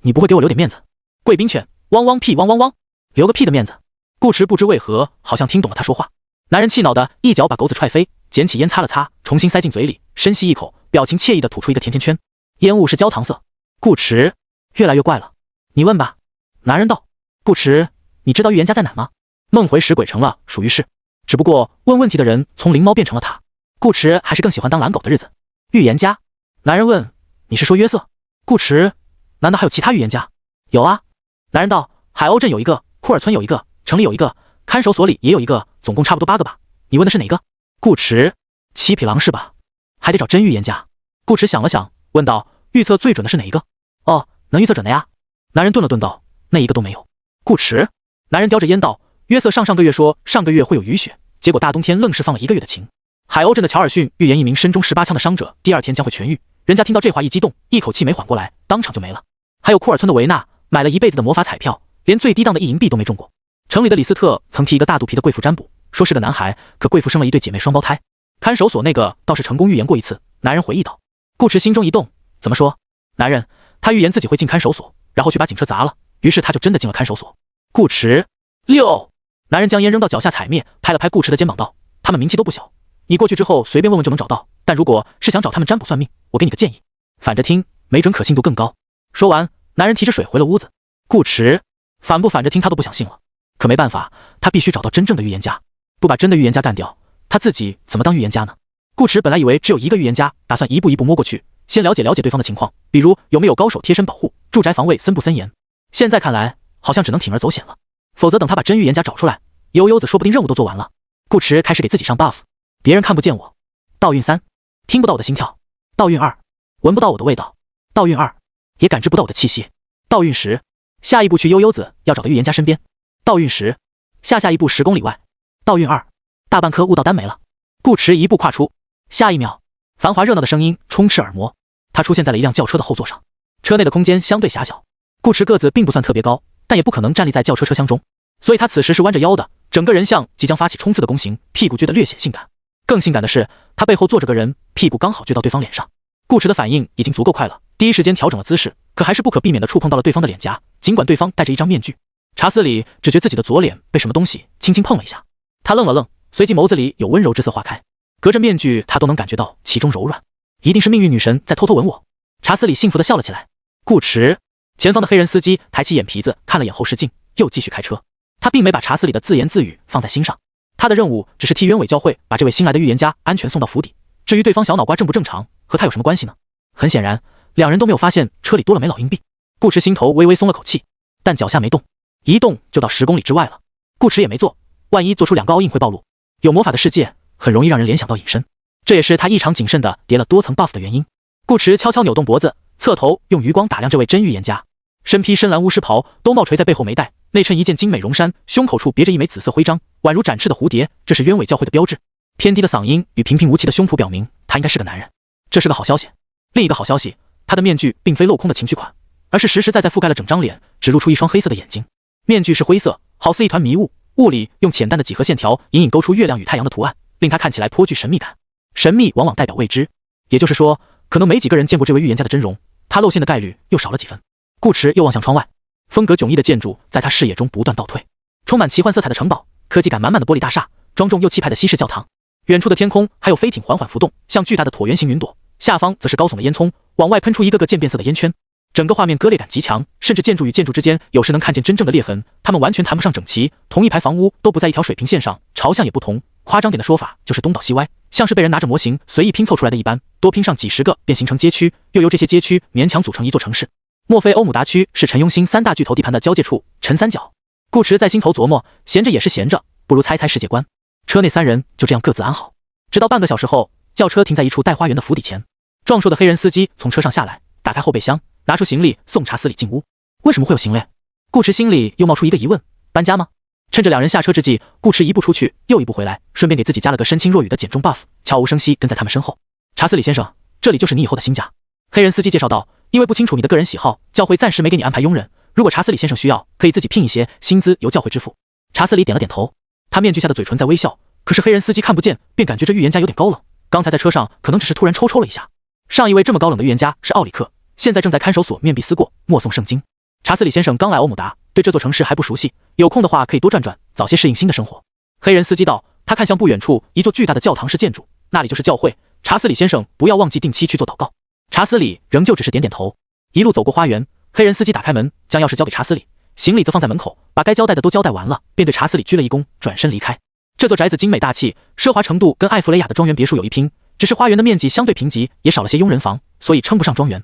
你不会给我留点面子？贵宾犬，汪汪屁汪汪汪！留个屁的面子！顾驰不知为何好像听懂了他说话，男人气恼的一脚把狗子踹飞，捡起烟擦了擦，重新塞进嘴里，深吸一口，表情惬意地吐出一个甜甜圈。烟雾是焦糖色。顾迟，越来越怪了。你问吧。男人道。顾迟，你知道预言家在哪吗？梦回使鬼成了，属于是。只不过问问题的人从灵猫变成了他。顾迟还是更喜欢当懒狗的日子。预言家？男人问。你是说约瑟？顾迟，难道还有其他预言家？有啊。男人道。海鸥镇有一个，库尔村有一个，城里有一个，看守所里也有一个，总共差不多8个吧。你问的是哪个？顾迟，七匹狼是吧？还得找真预言家。顾迟想了想，问道：预测最准的是哪一个？哦，能预测准的呀。男人顿了顿道：那一个都没有。顾迟，男人叼着烟道：约瑟上上个月说上个月会有雨雪，结果大冬天愣是放了1个月的晴。海鸥镇的乔尔逊预言一名身中18枪的伤者第2天将会痊愈，人家听到这话一激动，一口气没缓过来，当场就没了。还有库尔村的维纳，买了一辈子的魔法彩票，连最低档的1银币都没中过。城里的李斯特曾替一个大肚皮的贵妇占卜，说是个男孩，可贵妇生了一对姐妹双胞胎。看守所那个倒是成功预言过一次。男人回忆道。顾迟心中一动，怎么说？男人，他预言自己会进看守所，然后去把警车砸了，于是他就真的进了看守所。顾迟6。男人将烟扔到脚下踩灭，拍了拍顾迟的肩膀道：他们名气都不小，你过去之后随便问问就能找到，但如果是想找他们占卜算命，我给你个建议，反着听，没准可信度更高。说完，男人提着水回了屋子。顾迟反不反着听他都不想信了，可没办法，他必须找到真正的预言家，不把真的预言家干掉，他自己怎么当预言家呢？顾迟本来以为只有一个预言家，打算一步一步摸过去，先了解了解对方的情况，比如有没有高手贴身保护，住宅防卫森不森严。现在看来，好像只能铤而走险了，否则等他把真预言家找出来，悠悠子说不定任务都做完了。顾迟开始给自己上 buff， 别人看不见我，道运3，听不到我的心跳，道运2，闻不到我的味道，道运2，也感知不到我的气息，道运10，下一步去悠悠子要找的预言家身边，道运10，下一步10公里外，道运2，大半颗悟道丹没了。顾迟一步跨出，下一秒，繁华热闹的声音充斥耳膜，他出现在了一辆轿车的后座上。车内的空间相对狭小，顾迟个子并不算特别高，但也不可能站立在轿车车厢中，所以他此时是弯着腰的，整个人像即将发起冲刺的弓形，屁股撅得略显性感。更性感的是，他背后坐着个人，屁股刚好撅到对方脸上。顾迟的反应已经足够快了，第一时间调整了姿势，可还是不可避免地触碰到了对方的脸颊，尽管对方戴着一张面具。查斯里只觉自己的左脸被什么东西轻轻碰了一下，他愣了愣，随即眸子里有温柔之色化开，隔着面具他都能感觉到其中柔软，一定是命运女神在偷偷吻我。查斯里幸福地笑了起来。顾迟，前方的黑人司机抬起眼皮子看了眼后视镜，又继续开车。他并没把查斯里的自言自语放在心上，他的任务只是替鸢尾教会把这位新来的预言家安全送到府邸。至于对方小脑瓜正不正常，和他有什么关系呢？很显然，两人都没有发现车里多了枚老硬币。顾迟心头微微松了口气，但脚下没动，一动就到10公里之外了。顾迟也没做，万一做出2个all in会暴露。有魔法的世界很容易让人联想到隐身，这也是他异常谨慎地叠了多层 buff 的原因。顾迟悄悄扭动脖子，侧头用余光打量这位真预言家，身披深蓝巫师袍，兜帽垂在背后没带，内衬一件精美绒衫，胸口处别着一枚紫色徽章，宛如展翅的蝴蝶，这是鸢尾教会的标志。偏低的嗓音与平平无奇的胸脯表明他应该是个男人，这是个好消息。另一个好消息，他的面具并非镂空的情趣款，而是实实在在覆盖了整张脸，只露出一双黑色的眼睛。面具是灰色，好似一团迷雾，雾里用浅淡的几何线条隐隐勾出月亮与太阳的图案，令他看起来颇具神秘感。神秘往往代表未知，也就是说，可能没几个人见过这位预言家的真容，他露馅的概率又少了几分。顾迟又望向窗外，风格迥异的建筑在他视野中不断倒退，充满奇幻色彩的城堡，科技感满满的玻璃大厦，庄重又气派的西式教堂。远处的天空还有飞艇缓缓浮动，像巨大的椭圆形云朵，下方则是高耸的烟囱，往外喷出一个个渐变色的烟圈。整个画面割裂感极强，甚至建筑与建筑之间有时能看见真正的裂痕，它们完全谈不上整齐，同一排房屋都不在一条水平线上，朝向也不同。夸张点的说法就是东倒西歪，像是被人拿着模型随意拼凑出来的一般，多拼上几10个便形成街区，又由这些街区勉强组成一座城市。莫非欧姆达区是陈庸新3大巨头地盘的交界处，陈三角？顾迟在心头琢磨，闲着也是闲着，不如猜猜世界观。车内3人就这样各自安好，直到半个小时后，轿车停在一处带花园的府邸前。壮硕的黑人司机从车上下来，打开后备箱，拿出行李送查斯里进屋。为什么会有行李？顾迟心里又冒出一个疑问，搬家吗？趁着两人下车之际，顾迟一步出去又一步回来，顺便给自己加了个身轻若羽的减重 buff， 悄无声息跟在他们身后。查斯里先生，这里就是你以后的新家。黑人司机介绍道，因为不清楚你的个人喜好，教会暂时没给你安排佣人，如果查斯里先生需要，可以自己聘一些，薪资由教会支付。查斯里点了点头，他面具下的嘴唇在微笑，可是黑人司机看不见，便感觉这预言家有点高冷，刚才在车上可能只是突然抽了一下。上一位这么高冷的预言家是奥里克，现在正在看守所面壁思过，默诵圣经。查斯里先生刚来欧姆达，对这座城市还不熟悉，有空的话可以多转转，早些适应新的生活。黑人司机道，他看向不远处一座巨大的教堂式建筑，那里就是教会。查斯里先生，不要忘记定期去做祷告。查斯里仍旧只是点点头。一路走过花园，黑人司机打开门，将钥匙交给查斯里，行李则放在门口，把该交代的都交代完了，便对查斯里鞠了一躬，转身离开。这座宅子精美大气，奢华程度跟艾弗雷亚的庄园别墅有一拼，只是花园的面积相对贫瘠，也少了些佣人房，所以称不上庄园。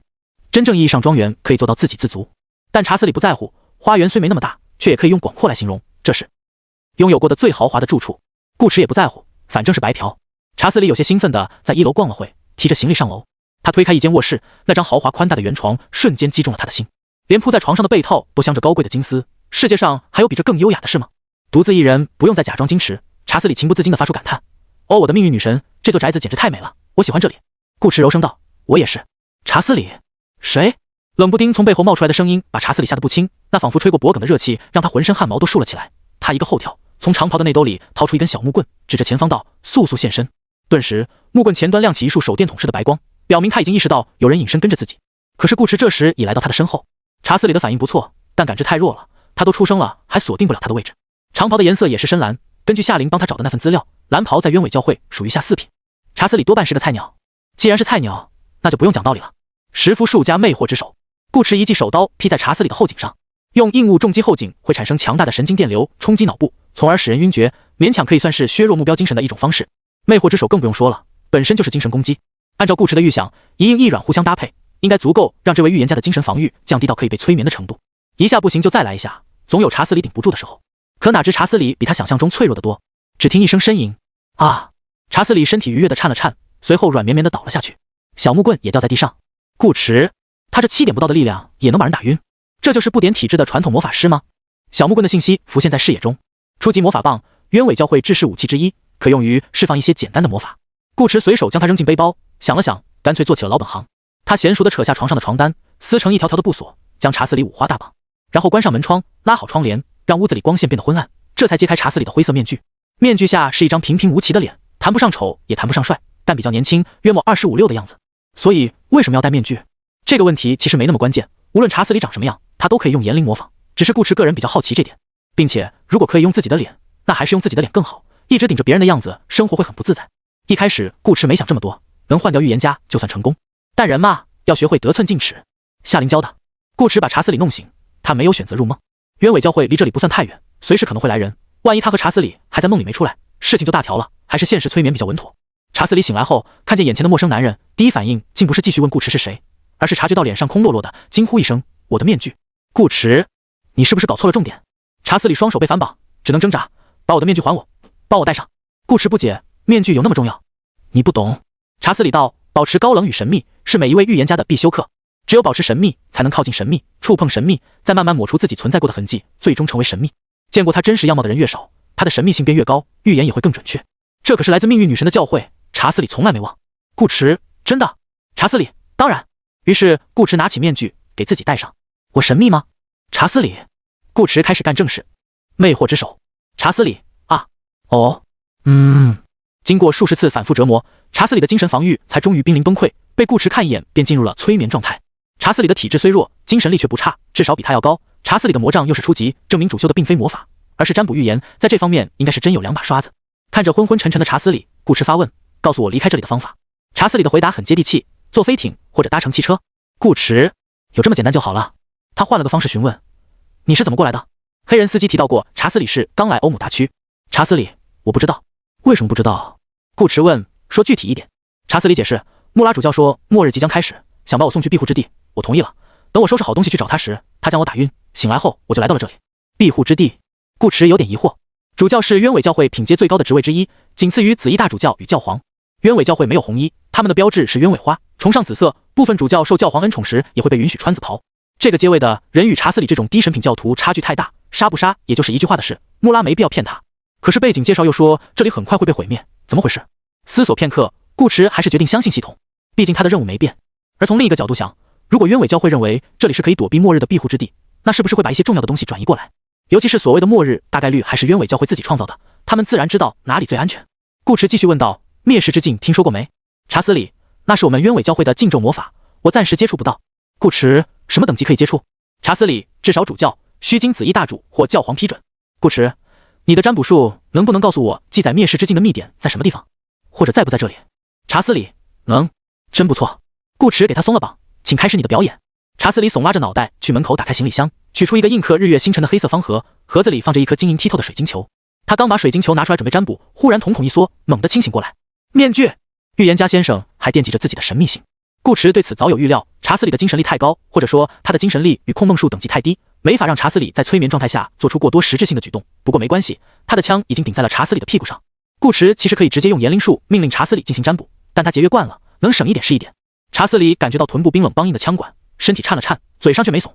真正意义上庄园可以做到自给自足，但查斯里不在乎，花园虽没那么大，却也可以用广阔来形容，这是拥有过的最豪华的住处。顾驰也不在乎，反正是白嫖。查斯里有些兴奋地在1楼逛了会，提着行李上楼。他推开一间卧室，那张豪华宽大的圆床瞬间击中了他的心，连铺在床上的被套都镶着高贵的金丝。世界上还有比这更优雅的事吗？独自一人，不用再假装矜持。查斯里情不自禁地发出感叹：“哦，我的命运女神，这座宅子简直太美了，我喜欢这里。”顾驰柔声道：“我也是。”查斯里，谁？冷不丁从背后冒出来的声音把查斯里吓得不轻，那仿佛吹过脖颈的热气让他浑身汗毛都竖了起来。他一个后跳，从长袍的内兜里掏出一根小木棍，指着前方道：“速速现身！”顿时，木棍前端亮起一束手电筒似的白光，表明他已经意识到有人隐身跟着自己。可是顾驰这时已来到他的身后。查斯里的反应不错，但感知太弱了，他都出声了，还锁定不了他的位置。长袍的颜色也是深蓝，根据夏琳帮他找的那份资料，蓝袍在鸢尾教会属于下4品。查斯里多半是个菜鸟，既然是菜鸟，那就不用讲道理了。10符术加魅惑之手，顾驰一记手刀劈在查斯里的后颈上，用硬物重击后颈会产生强大的神经电流，冲击脑部，从而使人晕厥，勉强可以算是削弱目标精神的一种方式。魅惑之手更不用说了，本身就是精神攻击。按照顾驰的预想，一硬一软互相搭配，应该足够让这位预言家的精神防御降低到可以被催眠的程度。一下不行就再来一下，总有查斯里顶不住的时候。可哪知查斯里比他想象中脆弱得多，只听一声呻吟，啊！查斯里身体愉悦地颤了颤，随后软绵绵地倒了下去，小木棍也掉在地上。顾驰，他这7点不到的力量也能把人打晕，这就是不点体质的传统魔法师吗？小木棍的信息浮现在视野中，初级魔法棒，鸢尾教会制式武器之一，可用于释放一些简单的魔法。顾驰随手将它扔进背包，想了想，干脆做起了老本行。他娴熟地扯下床上的床单，撕成一条条的布锁，将查斯里五花大绑，然后关上门窗，拉好窗帘，让屋子里光线变得昏暗，这才揭开查斯里的灰色面具。面具下是一张平平无奇的脸，谈不上丑，也谈不上帅，但比较年轻，约莫25、6的样子。所以为什么要戴面具？这个问题其实没那么关键，无论查斯里长什么样，他都可以用言灵模仿。只是顾驰个人比较好奇这点，并且如果可以用自己的脸，那还是用自己的脸更好。一直顶着别人的样子，生活会很不自在。一开始顾驰没想这么多，能换掉预言家就算成功。但人嘛，要学会得寸进尺。夏琳教的。顾驰把查斯里弄醒，他没有选择入梦。鸢尾教会离这里不算太远，随时可能会来人。万一他和查斯里还在梦里没出来，事情就大条了。还是现实催眠比较稳妥。查斯里醒来后，看见眼前的陌生男人，第一反应竟不是继续问顾驰是谁，而是察觉到脸上空落落的，惊呼一声：“我的面具！”顾驰，你是不是搞错了重点？查斯里双手被反绑，只能挣扎：“把我的面具还我，帮我戴上。”顾驰不解，面具有那么重要？你不懂。查斯里道：“保持高冷与神秘是每一位预言家的必修课，只有保持神秘，才能靠近神秘，触碰神秘，再慢慢抹除自己存在过的痕迹，最终成为神秘。见过他真实样貌的人越少，他的神秘性便越高，预言也会更准确。这可是来自命运女神的教诲，查斯里从来没忘。”顾驰，真的？查斯里，当然。于是顾驰拿起面具给自己戴上。我神秘吗？查斯里。顾驰开始干正事。魅惑之手。查斯里，啊，哦，经过数十次反复折磨，查斯里的精神防御才终于濒临崩溃，被顾驰看一眼便进入了催眠状态。查斯里的体质虽弱，精神力却不差，至少比他要高。查斯里的魔杖又是初级，证明主修的并非魔法，而是占卜预言，在这方面应该是真有2把刷子。看着昏昏沉沉的查斯里，顾驰发问：“告诉我离开这里的方法。”查斯里的回答很接地气：“坐飞艇或者搭乘汽车。”顾驰，有这么简单就好了。他换了个方式询问：“你是怎么过来的？”黑人司机提到过，查斯里是刚来欧姆大区。查斯里，我不知道。为什么不知道？顾驰问：“说具体一点。”查斯里解释：“穆拉主教说末日即将开始，想把我送去庇护之地，我同意了。等我收拾好东西去找他时，他将我打晕，醒来后我就来到了这里。”庇护之地？顾驰有点疑惑。主教是鸢尾教会品阶最高的职位之一，仅次于紫衣大主教与教皇。鸢尾教会没有红衣，他们的标志是鸢尾花，崇尚紫色。部分主教受教皇恩宠时，也会被允许穿紫袍。这个阶位的人与查斯里这种低神品教徒差距太大，杀不杀也就是一句话的事。穆拉没必要骗他。可是背景介绍又说这里很快会被毁灭，怎么回事？思索片刻，顾驰还是决定相信系统，毕竟他的任务没变。而从另一个角度想，如果鸢尾教会认为这里是可以躲避末日的庇护之地，那是不是会把一些重要的东西转移过来？尤其是所谓的末日，大概率还是鸢尾教会自己创造的，他们自然知道哪里最安全。顾驰继续问道：“灭世之镜听说过没？”查斯里：“那是我们鸢尾教会的禁咒魔法，我暂时接触不到。”顾驰：“什么等级可以接触？”查斯里：“至少主教须经紫衣大主或教皇批准。”顾驰：“你的占卜术能不能告诉我记载灭世之镜的密点在什么地方，或者在不在这里？”查斯里，真不错。顾池给他松了绑，请开始你的表演。查斯里耸拉着脑袋去门口打开行李箱，取出一个印刻日月星辰的黑色方盒，盒子里放着一颗晶莹剔透的水晶球。他刚把水晶球拿出来准备占卜，忽然瞳孔一缩，猛地清醒过来。面具！预言家先生还惦记着自己的神秘性。顾池对此早有预料，查斯里的精神力太高，或者说他的精神力与控梦术等级太低，没法让查斯里在催眠状态下做出过多实质性的举动。不过没关系，他的枪已经顶在了查斯里的屁股上。顾池其实可以直接用言灵术命令查斯里进行占卜，但他节约惯了，能省一点是一点。查斯里感觉到臀部冰冷梆硬的枪管，身体颤了颤，嘴上却没怂。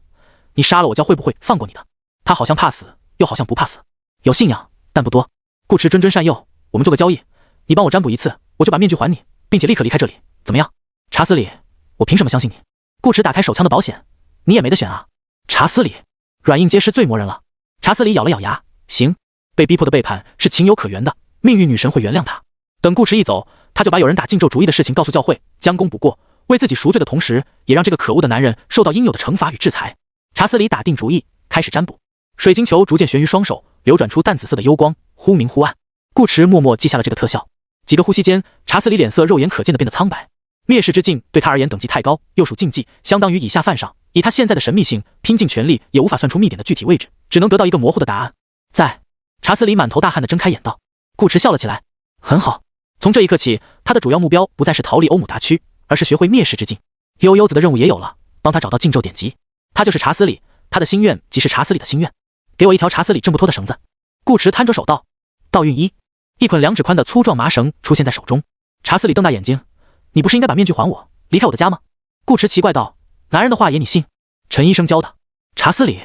你杀了我，教会不会放过你的。他好像怕死，又好像不怕死，有信仰，但不多。顾池谆谆善诱，我们做个交易，你帮我占卜一次，我就把面具还你，并且立刻离开这里，怎么样？查斯里，我凭什么相信你？顾池打开手枪的保险，你也没得选啊。查斯里，软硬皆施最磨人了。查斯里咬了咬牙，行，被逼迫的背叛是情有可原的，命运女神会原谅他。等顾池一走，他就把有人打禁咒主意的事情告诉教会，将功补过，为自己赎罪的同时，也让这个可恶的男人受到应有的惩罚与制裁。查斯里打定主意，开始占卜。水晶球逐渐悬于双手，流转出淡紫色的幽光，忽明忽暗。顾池默默记下了这个特效。几个呼吸间，查斯里脸色肉眼可见的变得苍白。灭世之境对他而言等级太高，又属禁忌，相当于以下犯上。以他现在的神秘性，拼尽全力也无法算出密点的具体位置，只能得到一个模糊的答案。在查斯里满头大汗地睁开眼道。顾池笑了起来，很好。从这一刻起，他的主要目标不再是逃离欧姆达区，而是学会灭世之境。悠悠子的任务也有了，帮他找到禁咒典籍。他就是查斯里，他的心愿即是查斯里的心愿。给我一条查斯里挣不脱的绳子。顾池摊着手道。道运一捆2指宽的粗壮麻绳出现在手中。查斯里瞪大眼睛，你不是应该把面具还我，离开我的家吗？顾池奇怪道，男人的话也你信？陈医生教的。查斯里，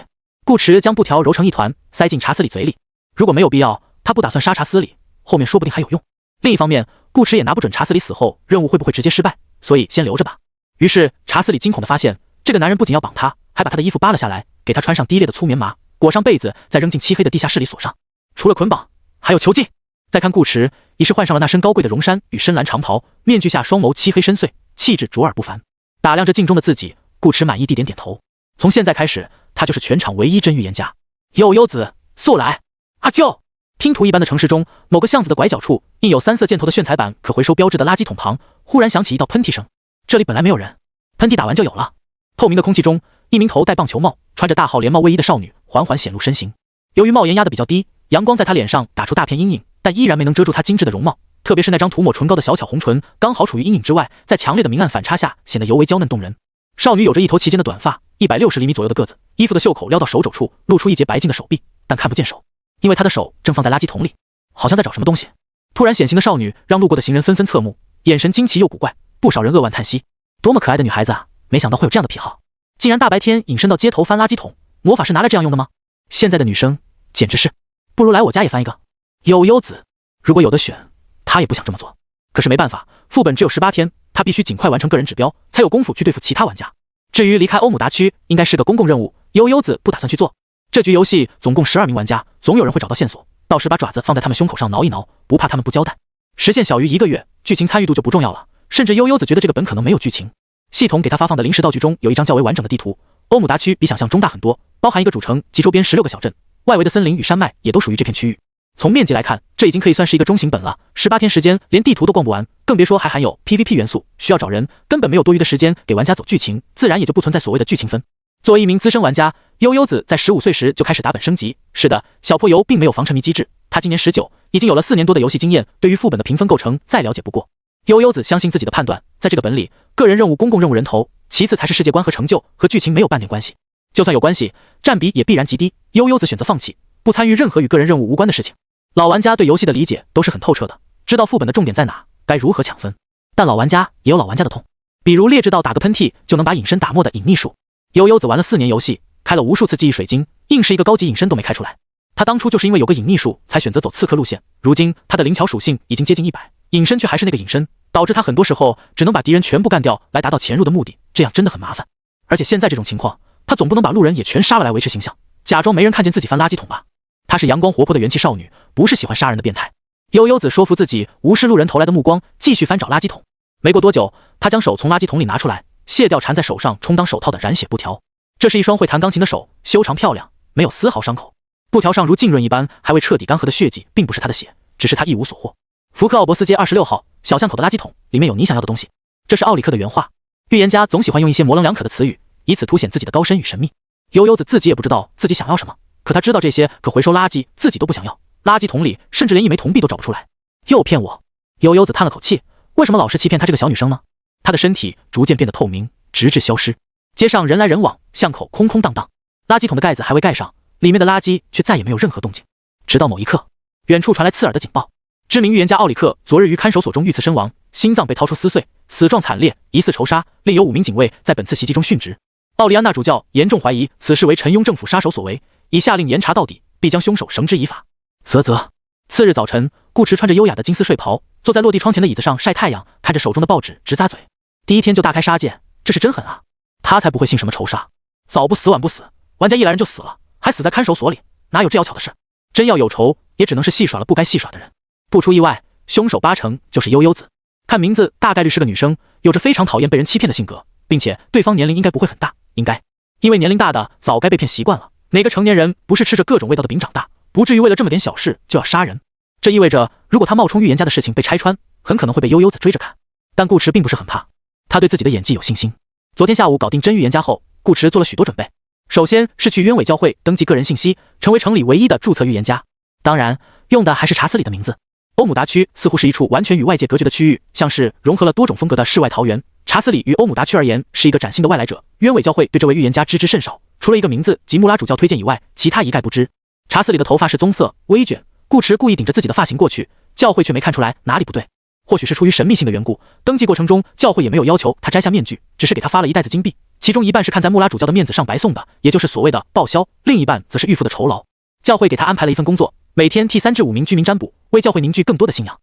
顾池将布条揉成一团，塞进查斯里嘴里。如果没有必要，他不打算杀查斯里，后面说不定还有用。另一方面，顾池也拿不准查斯里死后任务会不会直接失败，所以先留着吧。于是查斯里惊恐地发现，这个男人不仅要绑他，还把他的衣服扒了下来，给他穿上低劣的粗棉麻，裹上被子，再扔进漆黑的地下室里锁上。除了捆绑，还有囚禁。再看顾池，已是换上了那身高贵的绒衫与深蓝长袍，面具下双眸漆黑深邃，气质卓尔不凡。打量着镜中的自己，顾池满意地点点头。从现在开始，他就是全场唯一真预言家。悠子，速来！阿舅！拼图一般的城市中，某个巷子的拐角处，印有3色箭头的炫彩版可回收标志的垃圾桶旁，忽然响起一道喷嚏声。这里本来没有人，喷嚏打完就有了。透明的空气中，一名头戴棒球帽、穿着大号连帽卫衣的少女缓缓显露身形。由于帽檐压得比较低，阳光在她脸上打出大片阴影，但依然没能遮住她精致的容貌，特别是那张涂抹唇膏的小巧红唇，刚好处于阴影之外，在强烈的明暗反差下显得尤为娇嫩动人。少女有着一头齐肩的短发，160厘米左右的个子，衣服的袖口撩到手肘处，露出一截白净的手臂，但看不见手，因为她的手正放在垃圾桶里，好像在找什么东西。突然显形的少女让路过的行人纷纷侧目，眼神惊奇又古怪，不少人扼腕叹息。多么可爱的女孩子啊，没想到会有这样的癖好，竟然大白天隐身到街头翻垃圾桶，魔法是拿来这样用的吗？现在的女生简直是，不如来我家也翻一个。悠子，如果有得选，她也不想这么做，可是没办法，副本只有18天，她必须尽快完成个人指标，才有功夫去对付其他玩家。至于离开欧姆达区，应该是个公共任务，悠子不打算去做。这局游戏总共12名玩家，总有人会找到线索，到时把爪子放在他们胸口上挠一挠，不怕他们不交代。时限小于1个月，剧情参与度就不重要了，甚至悠子觉得这个本可能没有剧情。系统给他发放的临时道具中有一张较为完整的地图，欧姆达区比想象中大很多，包含一个主城及周边16个小镇，外围的森林与山脉也都属于这片区域。从面积来看，这已经可以算是一个中型本了。18天时间连地图都逛不完，更别说还含有 PVP 元素，需要找人，根本没有多余的时间给玩家走剧情，自然也就不存在所谓的剧情分。作为一名资深玩家，悠子在15岁时就开始打本升级。是的，小破游并没有防沉迷机制，他今年19，已经有了4年多的游戏经验，对于副本的评分构成再了解不过。悠子相信自己的判断，在这个本里，个人任务、公共任务人头，其次才是世界观和成就，和剧情没有半点关系。就算有关系，占比也必然极低。悠子选择放弃，不参与任何与个人任务无关的事情。老玩家对游戏的理解都是很透彻的，知道副本的重点在哪，该如何抢分。但老玩家也有老玩家的痛，比如劣质到打个喷嚏就能把隐身打没的隐匿术。悠子玩了4年游戏，开了无数次记忆水晶，硬是一个高级隐身都没开出来。他当初就是因为有个隐匿术才选择走刺客路线，如今他的灵巧属性已经接近100，隐身却还是那个隐身，导致他很多时候只能把敌人全部干掉来达到潜入的目的，这样真的很麻烦。而且现在这种情况，他总不能把路人也全杀了来维持形象，假装没人看见自己翻垃圾桶吧。她是阳光活泼的元气少女，不是喜欢杀人的变态。悠子说服自己无视路人投来的目光，继续翻找垃圾桶。没过多久，她将手从垃圾桶里拿出来，卸掉缠在手上充当手套的染血布条。这是一双会弹钢琴的手，修长漂亮，没有丝毫伤口。布条上如浸润一般还未彻底干涸的血迹，并不是她的血，只是她一无所获。福克奥博斯街26号小巷口的垃圾桶里面有你想要的东西。这是奥里克的原话。预言家总喜欢用一些模棱两可的词语，以此凸显自己的高深与神秘。悠悠子自己也不知道自己想要什么，可他知道这些可回收垃圾自己都不想要，垃圾桶里甚至连一枚铜币都找不出来。又骗我！悠悠子叹了口气，为什么老是欺骗她这个小女生呢？她的身体逐渐变得透明，直至消失。街上人来人往，巷口空空荡荡，垃圾桶的盖子还未盖上，里面的垃圾却再也没有任何动静。直到某一刻，远处传来刺耳的警报。知名预言家奥里克昨日于看守所中遇刺身亡，心脏被掏出撕碎，死状惨烈，疑似仇杀。另有5名警卫在本次袭击中殉职。奥利安娜主教严重怀疑此事为陈庸政府杀手所为，已下令严查到底，必将凶手绳之以法。啧。次日早晨，顾驰穿着优雅的金丝睡袍，坐在落地窗前的椅子上晒太阳，看着手中的报纸直咂嘴。第一天就大开杀戒，这是真狠啊！他才不会信什么仇杀，早不死晚不死，玩家一来人就死了，还死在看守所里，哪有这要巧的事？真要有仇，也只能是戏耍了不该戏耍的人。不出意外，凶手8成就是悠悠子。看名字，大概率是个女生，有着非常讨厌被人欺骗的性格，并且对方年龄应该不会很大，因为年龄大的早该被骗习惯了。哪个成年人不是吃着各种味道的饼长大，不至于为了这么点小事就要杀人？这意味着，如果他冒充预言家的事情被拆穿，很可能会被悠悠子追着看。但顾驰并不是很怕，他对自己的演技有信心。昨天下午搞定真预言家后，顾驰做了许多准备。首先是去鸢尾教会登记个人信息，成为城里唯一的注册预言家。当然，用的还是查斯里的名字。欧姆达区似乎是一处完全与外界隔绝的区域，像是融合了多种风格的世外桃源。查斯里于欧姆达区而言是一个崭新的外来者，鸢尾教会对这位预言家知之甚少，除了一个名字吉穆拉主教推荐以外，其他一概不知。查斯里的头发是棕色微卷，顾驰故意顶着自己的发型过去，教会却没看出来哪里不对。或许是出于神秘性的缘故，登记过程中教会也没有要求他摘下面具，只是给他发了一袋子金币，其中一半是看在穆拉主教的面子上白送的，也就是所谓的报销，另一半则是预付的酬劳。教会给他安排了一份工作，每天替3至5名居民占卜，为教会凝聚更多的信仰。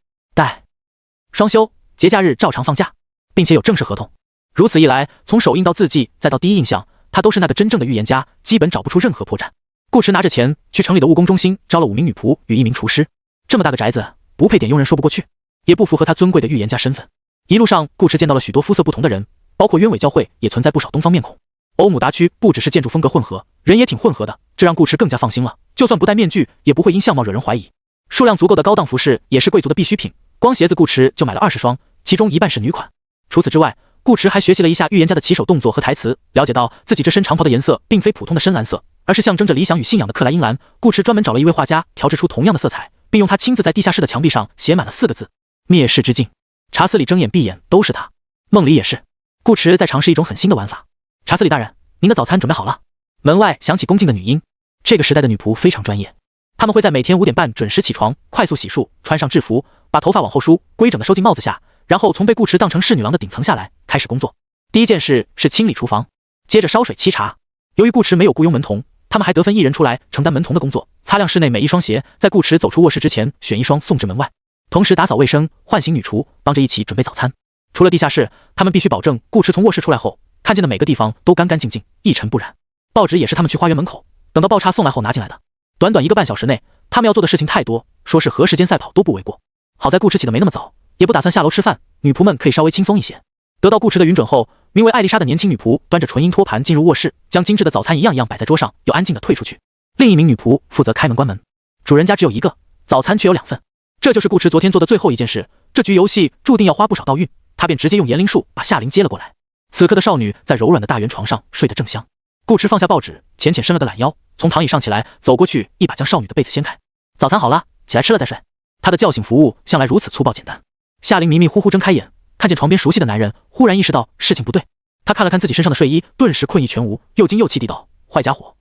双休，节假日照常放假，并且有正式合同。如此一来，从手印到字迹再到第一印象，他都是那个真正的预言家，基本找不出任何破绽。顾驰拿着钱去城里的务工中心招了5名女仆与1名厨师，这么大个宅子不配点佣人说不过去，也不符合他尊贵的预言家身份。一路上，顾驰见到了许多肤色不同的人，包括鸢尾教会也存在不少东方面孔。欧姆达区不只是建筑风格混合，人也挺混合的，这让顾驰更加放心了，就算不戴面具也不会因相貌惹人怀疑。数量足够的高档服饰也是贵族的必需品，光鞋子顾驰就买了20双，其中一半是女款。除此之外，顾驰还学习了一下预言家的起手动作和台词，了解到自己这身长袍的颜色并非普通的深蓝色，而是象征着理想与信仰的克莱因蓝。顾驰专门找了一位画家调制出同样的色彩，并用他亲自在地下室的墙壁上写满了4个字：灭世之境。查斯里睁眼闭眼都是他，梦里也是。顾驰在尝试一种很新的玩法。查斯里大人，您的早餐准备好了。门外响起恭敬的女音。这个时代的女仆非常专业，他们会在每天5点半准时起床，快速洗漱，穿上制服，把头发往后梳，规整的收进帽子下，然后从被顾驰当成侍女郎的顶层下来，开始工作。第一件事是清理厨房，接着烧水沏茶。由于顾驰没有雇佣门童，他们还得分1人出来承担门童的工作，擦亮室内每一双鞋，在顾驰走出卧室之前选1双送至门外，同时打扫卫生，唤醒女厨，帮着一起准备早餐。除了地下室，他们必须保证顾驰从卧室出来后看见的每个地方都干干净净，一尘不染。报纸也是他们去花园门口等到报叉送来后拿进来的。短短1个半小时内，他们要做的事情太多，说是和时间赛跑都不为过。好在顾驰起得没那么早，也不打算下楼吃饭，女仆们可以稍微轻松一些。得到顾驰的允准后，名为艾丽莎的年轻女仆端着纯银托盘进入卧室，将精致的早餐一样一样摆在桌上，又安静地退出去。另一名女仆负责开门关门。主人家只有1个，早餐却有2份。这就是顾驰昨天做的最后一件事。这局游戏注定要花不少道运，他便直接用言灵术把夏琳接了过来。此刻的少女在柔软的大圆床上睡得正香。顾驰放下报纸，浅浅伸了个懒腰，从躺椅上起来，走过去一把将少女的被子掀开。早餐好了，起来吃了再睡。他的叫醒服务向来如此粗暴简单。夏琳迷迷糊糊睁开眼，看见床边熟悉的男人，忽然意识到事情不对。他看了看自己身上的睡衣，顿时困意全无，又惊又气地道：坏家伙，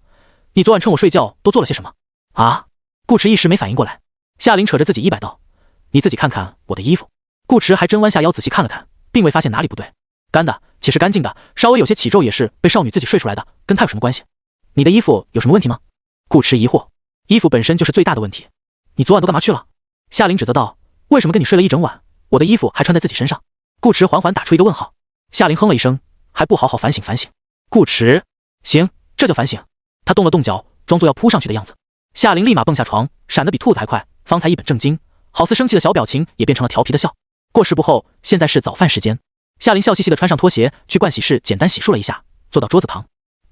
你昨晚趁我睡觉都做了些什么啊？顾驰一时没反应过来。夏琳扯着自己衣摆道：你自己看看我的衣服。顾驰还真弯下腰仔细看了看，并未发现哪里不对。干的，且是干净的，稍微有些起皱也是被少女自己睡出来的，跟他有什么关系？你的衣服有什么问题吗？顾驰疑惑。衣服本身就是最大的问题。你昨晚都干嘛去了？夏琳指责道。为什么跟你睡了一整晚，我的衣服还穿在自己身上？顾驰缓缓打出一个问号。夏琳哼了一声，还不好好反省反省。顾驰，行，这就反省。他动了动脚，装作要扑上去的样子。夏琳立马蹦下床，闪得比兔子还快，方才一本正经，好似生气的小表情也变成了调皮的笑。过时不候，现在是早饭时间。夏琳笑嘻嘻地穿上拖鞋，去盥洗室简单洗漱了一下，坐到桌子旁。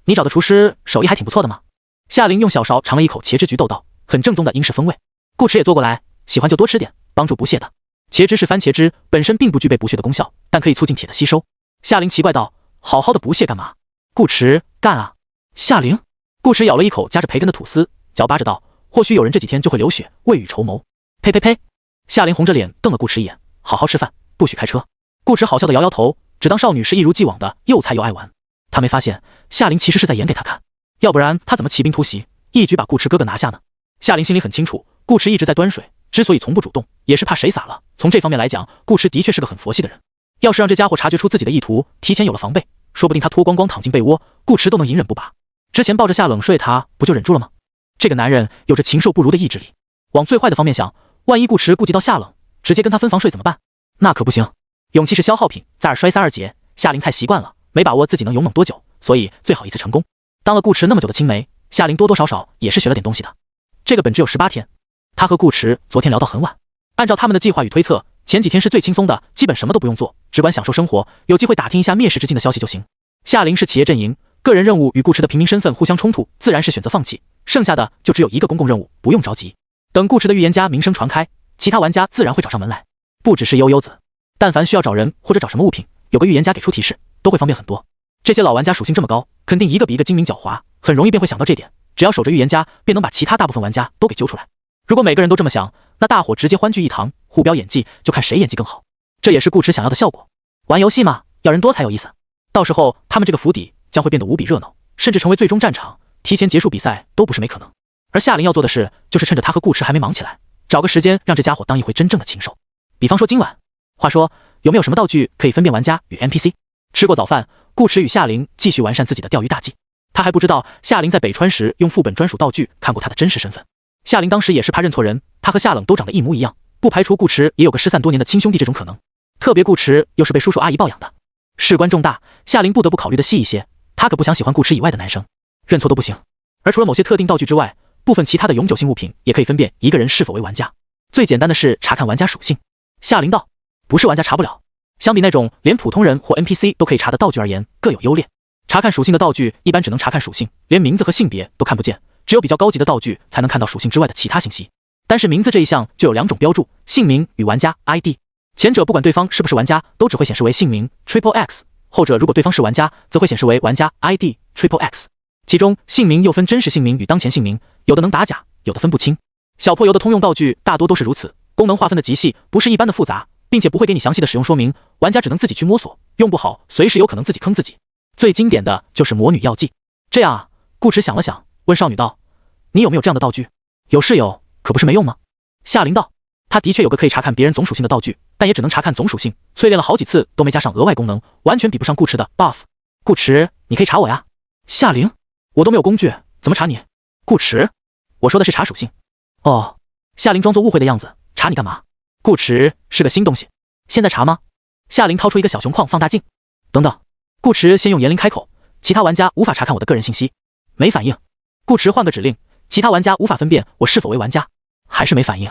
你找的厨师手艺还挺不错的嘛。夏琳用小勺尝了一口茄汁菊豆道，很正宗的英式风味。顾驰也坐过来，喜欢就多吃点，帮助不懈的。茄汁是番茄汁，本身并不具备补血的功效，但可以促进铁的吸收。夏琳奇怪道：“好好的补血干嘛？”顾池干啊！夏琳。顾池咬了一口夹着培根的吐司，嚼巴着道：“或许有人这几天就会流血，未雨绸缪。”呸呸呸！夏琳红着脸瞪了顾池一眼：“好好吃饭，不许开车。”顾池好笑的摇摇头，只当少女是一如既往的又菜又爱玩。他没发现夏琳其实是在演给他看，要不然他怎么骑兵突袭，一举把顾池哥哥拿下呢？夏琳心里很清楚，顾池一直在端水，之所以从不主动，也是怕谁洒了。从这方面来讲，顾池的确是个很佛系的人。要是让这家伙察觉出自己的意图，提前有了防备，说不定他脱光光躺进被窝，顾池都能隐忍不拔。之前抱着夏冷睡他不就忍住了吗？这个男人有着禽兽不如的意志力。往最坏的方面想，万一顾池顾及到夏冷，直接跟他分房睡怎么办？那可不行。勇气是消耗品，在尔摔3、2节，夏琳太习惯了，没把握自己能勇猛多久，所以最好一次成功。当了顾池那么久的青梅，夏琳多多少少也是学了点东西的。这个本只有18天，他和顾池昨天聊到很晚。按照他们的计划与推测，前几天是最轻松的，基本什么都不用做，只管享受生活，有机会打听一下灭世之境的消息就行。夏琳是企业阵营，个人任务与顾池的平民身份互相冲突，自然是选择放弃，剩下的就只有一个公共任务，不用着急。等顾池的预言家名声传开，其他玩家自然会找上门来。不只是悠悠子，但凡需要找人或者找什么物品，有个预言家给出提示，都会方便很多。这些老玩家属性这么高，肯定一个比一个精明狡猾，很容易便会想到这点，只要守着预言家，便能把其他大部分玩家都给揪出来。如果每个人都这么想，那大伙直接欢聚一堂，互飙演技，就看谁演技更好。这也是顾池想要的效果。玩游戏嘛，要人多才有意思。到时候他们这个府邸将会变得无比热闹，甚至成为最终战场，提前结束比赛都不是没可能。而夏琳要做的事，就是趁着他和顾池还没忙起来，找个时间让这家伙当一回真正的禽兽。比方说今晚，话说有没有什么道具可以分辨玩家与 NPC？ 吃过早饭，顾池与夏琳继续完善自己的钓鱼大计。他还不知道夏琳在北川时用副本专属道具看过他的真实身份。夏琳当时也是怕认错人，他和夏冷都长得一模一样，不排除顾池也有个失散多年的亲兄弟这种可能。特别顾池又是被叔叔阿姨抱养的，事关重大，夏琳不得不考虑的细一些。他可不想喜欢顾池以外的男生，认错都不行。而除了某些特定道具之外，部分其他的永久性物品也可以分辨一个人是否为玩家。最简单的是查看玩家属性。夏琳道：“不是玩家查不了，相比那种连普通人或 NPC 都可以查的道具而言，各有优劣。查看属性的道具一般只能查看属性，连名字和性别都看不见，只有比较高级的道具才能看到属性之外的其他信息。但是名字这一项就有2种标注，姓名与玩家 ID。前者不管对方是不是玩家，都只会显示为姓名 XXX， 后者如果对方是玩家，则会显示为玩家 ID XXX。其中姓名又分真实姓名与当前姓名，有的能打假，有的分不清。小破油的通用道具大多都是如此，功能划分的极细，不是一般的复杂，并且不会给你详细的使用说明，玩家只能自己去摸索，用不好随时有可能自己坑自己。最经典的就是魔女药剂。这样啊，顾池想了想，问少女道：“你有没有这样的道具？”“有是有，可不是没用吗？”夏琳道：“他的确有个可以查看别人总属性的道具，但也只能查看总属性，淬炼了好几次都没加上额外功能，完全比不上顾池的 buff。顾池，你可以查我呀。”夏琳：“我都没有工具，怎么查你？”顾池：“我说的是查属性。”哦。夏琳装作误会的样子：“查你干嘛？”顾池：“是个新东西，现在查吗？”夏琳掏出一个小熊框放大镜。等等。顾池先用言灵开口：“其他玩家无法查看我的个人信息。”没反应。顾池换个指令：“其他玩家无法分辨我是否为玩家。”还是没反应。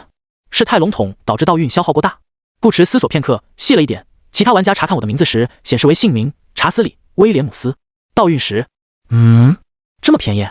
是太笼统导致道运消耗过大。顾池思索片刻，细了一点：“其他玩家查看我的名字时显示为姓名查斯里威廉姆斯，道运时……这么便宜，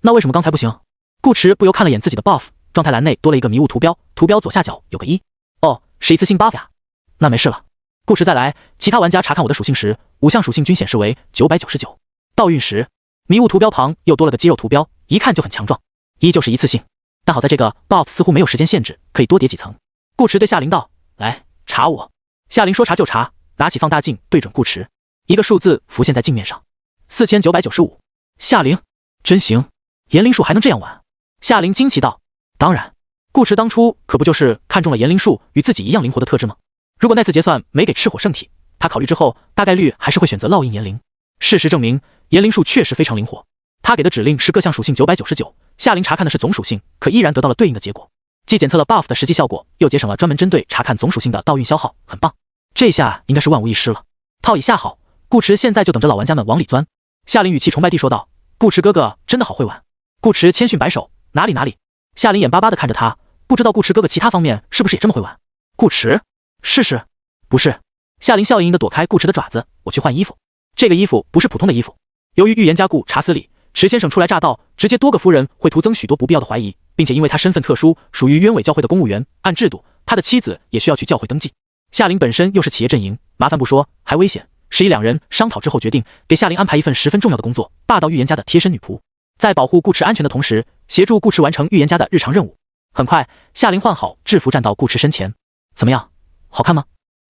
那为什么刚才不行？”顾池不由看了眼自己的 buff， 状态栏内多了一个迷雾图标，图标左下角有个1。哦，是一次性 buff 呀。那没事了。顾池再来，其他玩家查看我的属性时，5项属性均显示为999。道运时，迷雾图标旁又多了个肌肉图标，一看就很强壮。依旧是一次性，但好在这个 buff 似乎没有时间限制，可以多叠几层。顾池对夏琳道：“来，查我。”夏琳说查就查，拿起放大镜对准顾池，一个数字浮现在镜面上：4995。夏琳：“真行，言灵术还能这样玩？”夏琳惊奇道：“当然，顾池当初可不就是看中了言灵术与自己一样灵活的特质吗？如果那次结算没给赤火圣体，他考虑之后大概率还是会选择烙印言灵。事实证明，言灵术确实非常灵活。他给的指令是各项属性999，夏琳查看的是总属性，可依然得到了对应的结果，既检测了 buff 的实际效果，又节省了专门针对查看总属性的道运消耗，很棒。这下应该是万无一失了。套已下好，顾池现在就等着老玩家们往里钻。夏琳语气崇拜地说道：“顾池哥哥真的好会玩。”顾池谦逊摆手：“哪里哪里。”夏琳眼巴巴地看着他，不知道顾池哥哥其他方面是不是也这么会玩。顾池：“是。不是。”夏琳笑盈盈地躲开顾池的爪子：“我去换衣服。这个衣服不是普通的衣服。由于预言家顾查斯里池先生初来乍到，直接多个夫人会徒增许多不必要的怀疑，并且因为他身份特殊，属于鸢尾教会的公务员，按制度他的妻子也需要去教会登记。夏琳本身又是企业阵营，麻烦不说，还危险。是以两人商讨之后决定给夏琳安排一份十分重要的工作——霸道预言家的贴身女仆，在保护顾池安全的同时，协助顾池完成预言家的日常任务。很快，夏琳换好制服站到顾池身前，怎么样，好看吗？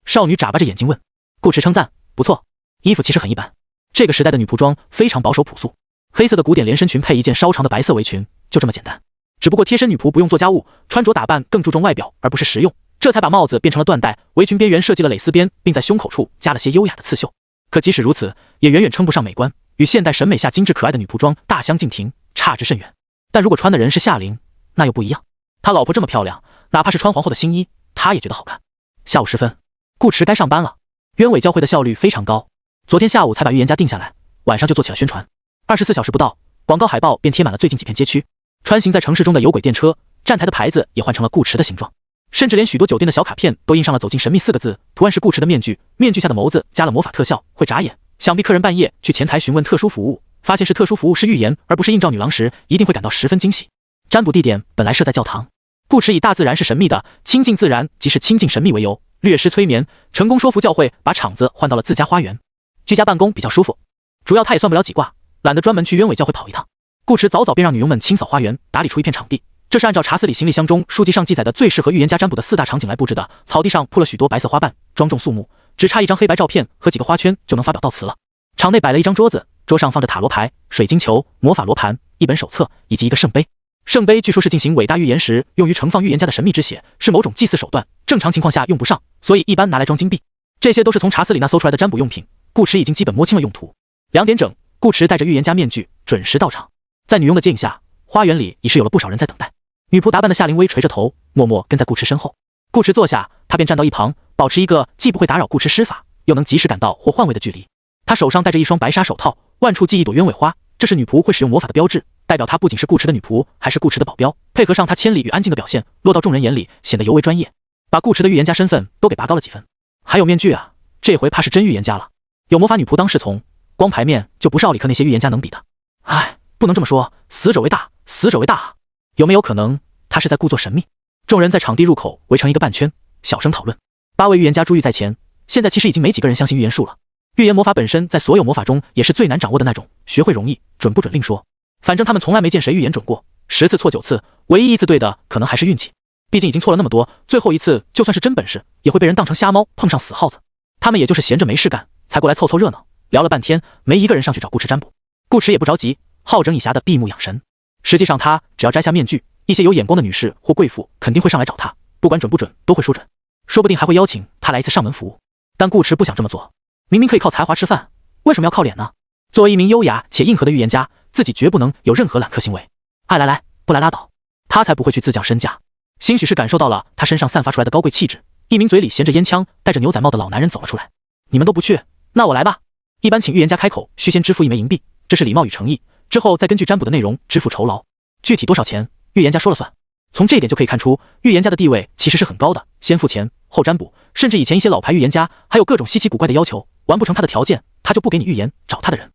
少女眨巴着眼睛问。顾池称赞，不错。衣服其实很一般，这个时代的女仆装非常保守朴素，黑色的古典连身裙配一件稍长的白色围裙，就这么简单。只不过贴身女仆不用做家务，穿着打扮更注重外表而不是实用，这才把帽子变成了缎带，围裙边缘设计了蕾丝边，并在胸口处加了些优雅的刺绣。可即使如此，也远远称不上美观，与现代审美下精致可爱的女仆装大相径庭，差之甚远。但如果穿的人是夏琳，那又不一样。他老婆这么漂亮，哪怕是穿皇后的新衣，他也觉得好看。下午时分，顾池该上班了。鸢尾教会的效率非常高，昨天下午才把预言家定下来，晚上就做起了宣传。24小时不到，广告海报便贴满了最近几片街区。穿行在城市中的有轨电车，站台的牌子也换成了顾池的形状，甚至连许多酒店的小卡片都印上了走进神秘4个字，图案是顾池的面具，面具下的眸子加了魔法特效，会眨眼。想必客人半夜去前台询问特殊服务，发现是特殊服务是预言而不是映照女郎时，一定会感到十分惊喜。占卜地点本来设在教堂，顾池以大自然是神秘的，亲近自然即是亲近神秘为由，略施催眠，成功说服教会把场子换到了自家花园。居家办公比较舒服，主要他也算不了几卦，懒得专门去鸢尾教会跑一趟。顾池早早便让女佣们清扫花园，打理出一片场地。这是按照查斯里行李箱中书籍上记载的最适合预言家占卜的4大场景来布置的。草地上铺了许多白色花瓣，庄重肃穆，只差一张黑白照片和几个花圈就能发表悼词了。场内摆了一张桌子，桌上放着塔罗牌、水晶球、魔法罗盘、一本手册以及一个圣杯。圣杯据说是进行伟大预言时用于盛放预言家的神秘之血，是某种祭祀手段，正常情况下用不上，所以一般拿来装金币。这些都是从查斯里那搜出来的占卜用品，顾池已经基本摸清了用途。2点整，顾池戴着预言家面具准时到场。在女佣的接应下，花园里已是有了不少人在等待。女仆打扮的夏琳薇垂着头，默默跟在顾池身后。顾池坐下，她便站到一旁，保持一个既不会打扰顾池施法，又能及时赶到或换位的距离。她手上戴着一双白纱手套，万处系一朵鸢尾花，这是女仆会使用魔法的标志，代表她不仅是顾池的女仆，还是顾池的保镖。配合上她千里与安静的表现，落到众人眼里显得尤为专业，把顾池的预言家身份都给拔高了几分。还有面具啊，这回怕是真预言家了。有魔法女仆当侍从，光牌面就不是奥里克那些预言家能比的。唉，不能这么说，死者为大，死者为大啊。有没有可能他是在故作神秘？众人在场地入口围成一个半圈，小声讨论。8位预言家珠玉在前，现在其实已经没几个人相信预言术了。预言魔法本身在所有魔法中也是最难掌握的那种，学会容易，准不准另说。反正他们从来没见谁预言准过，10次错9次，唯一一次对的可能还是运气。毕竟已经错了那么多，最后一次就算是真本事，也会被人当成瞎猫，碰上死耗子。他们也就是闲着没事干，才过来凑凑热闹。聊了半天，没一个人上去找顾池占卜。顾池也不着急，好整以暇的闭目养神。实际上他只要摘下面具，一些有眼光的女士或贵妇肯定会上来找他，不管准不准都会说准，说不定还会邀请他来一次上门服务。但顾池不想这么做，明明可以靠才华吃饭，为什么要靠脸呢？作为一名优雅且硬核的预言家，自己绝不能有任何揽客行为。爱来来，不来拉倒，他才不会去自降身价。兴许是感受到了他身上散发出来的高贵气质，一名嘴里衔着烟枪、戴着牛仔帽的老男人走了出来。你们都不去，那我来吧。一般请预言家开口，需先支付1枚银币，这是礼貌与诚意，之后再根据占卜的内容支付酬劳。具体多少钱，预言家说了算。从这一点就可以看出，预言家的地位其实是很高的，先付钱后占卜，甚至以前一些老牌预言家还有各种稀奇古怪的要求，完不成他的条件，他就不给你预言，找他的人。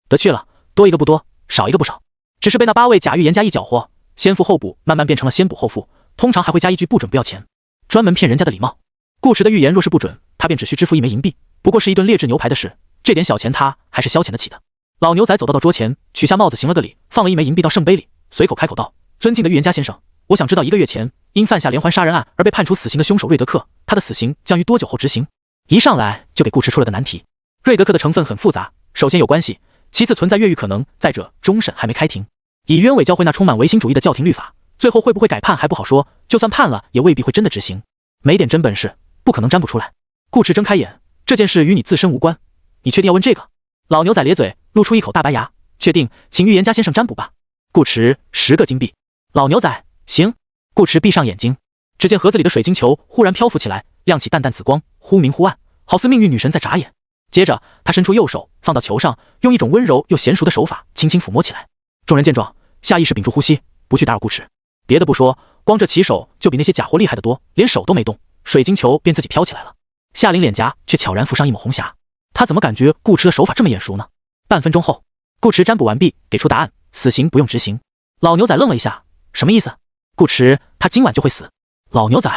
得去了，多一个不多，少一个不少，只是被那8位假预言家一搅和，先付后补慢慢变成了先补后付，通常还会加一句不准不要钱，专门骗人家的礼貌。顾池的预言若是不准，他便只需支付1枚银币，不过是一顿劣质牛排的事，这点小钱他还是消遣得起的。老牛仔走到桌前，取下帽子行了个礼，放了1枚银币到圣杯里，随口开口道：尊敬的预言家先生，我想知道1个月前因犯下连环杀人案而被判处死刑的凶手瑞德克，他的死刑将于多久后执行？一上来就给顾池出了个难题。瑞德克的成分很复杂，首先有关系，其次存在越狱可能，再者终审还没开庭。以鸢尾教会那充满唯心主义的教廷律法，最后会不会改判还不好说，就算判了也未必会真的执行。没点真本事，不可能占不出来。顾池睁开眼，这件事与你自身无关，你确定要问这个？老牛仔咧嘴，露出一口大白牙，确定，请预言家先生占卜吧。顾池10个金币。老牛仔，行。顾池闭上眼睛，只见盒子里的水晶球忽然漂浮起来，亮起淡淡紫光，忽明忽暗，好似命运女神在眨眼。接着他伸出右手放到球上，用一种温柔又娴熟的手法轻轻抚摸起来。众人见状，下意识屏住呼吸，不去打扰顾池。别的不说，光这起手就比那些假货厉害得多，连手都没动，水晶球便自己飘起来了。夏琳脸颊却悄然浮上一抹红霞，他怎么感觉顾池的手法这么眼熟呢？半分钟后，顾池占卜完毕，给出答案：死刑不用执行。老牛仔愣了一下，什么意思？顾池他今晚就会死。老牛仔，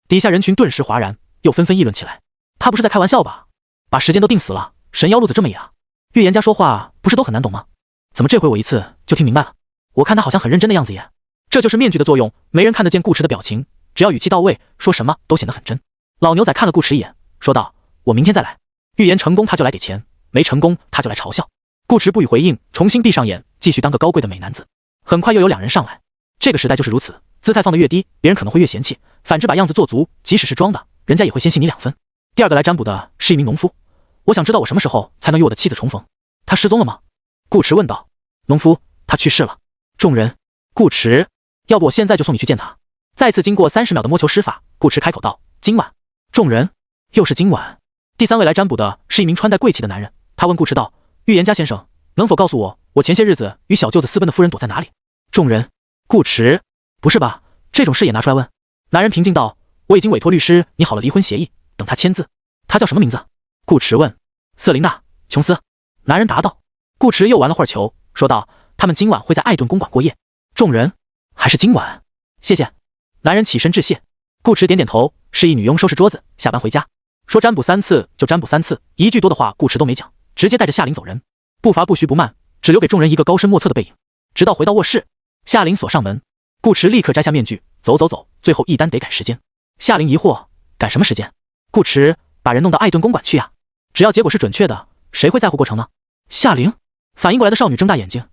底下人群顿时哗然，又纷纷议论起来。他不是在开玩笑吧？把时间都定死了，神妖路子这么野啊？预言家说话不是都很难懂吗？怎么这回我一次就听明白了？我看他好像很认真的样子耶。这就是面具的作用，没人看得见顾池的表情，只要语气到位，说什么都显得很真。老牛仔看了顾池一眼，说道：我明天再来，预言成功他就来给钱，没成功他就来嘲笑。顾池不予回应，重新闭上眼，继续当个高贵的美男子。很快又有2人上来，这个时代就是如此，姿态放得越低，别人可能会越嫌弃，反之把样子做足，即使是装的，人家也会先信你2分。第2个来占卜的是一名农夫，我想知道我什么时候才能与我的妻子重逢？他失踪了吗？顾池问道。农夫，他去世了。众人，顾池，要不我现在就送你去见他。再次经过30秒的摸球施法，顾池开口道：今晚。众人，又是今晚。第3位来占卜的是一名穿戴贵气的男人，他问顾池道：预言家先生，能否告诉我，我前些日子与小舅子私奔的夫人躲在哪里？众人，顾池，不是吧，这种事也拿出来问？男人平静道：我已经委托律师拟好了离婚协议，等他签字。他叫什么名字？顾池问。瑟琳娜·琼斯。男人答道。顾池又玩了会儿球，说道：他们今晚会在艾顿公馆过夜。众人，还是今晚？谢谢。男人起身致谢。顾池点点头，示意女佣收拾桌子，下班回家。说占卜3次就占卜3次，一句多的话顾池都没讲，直接带着夏琳走人，步伐不徐不慢，只留给众人一个高深莫测的背影。直到回到卧室，夏琳锁上门，顾池立刻摘下面具，走，最后一单得赶时间。夏琳疑惑，赶什么时间？顾池，把人弄到艾顿公馆去呀，只要结果是准确的，谁会在乎过程呢？夏琳，反应过来的少女睁大眼睛，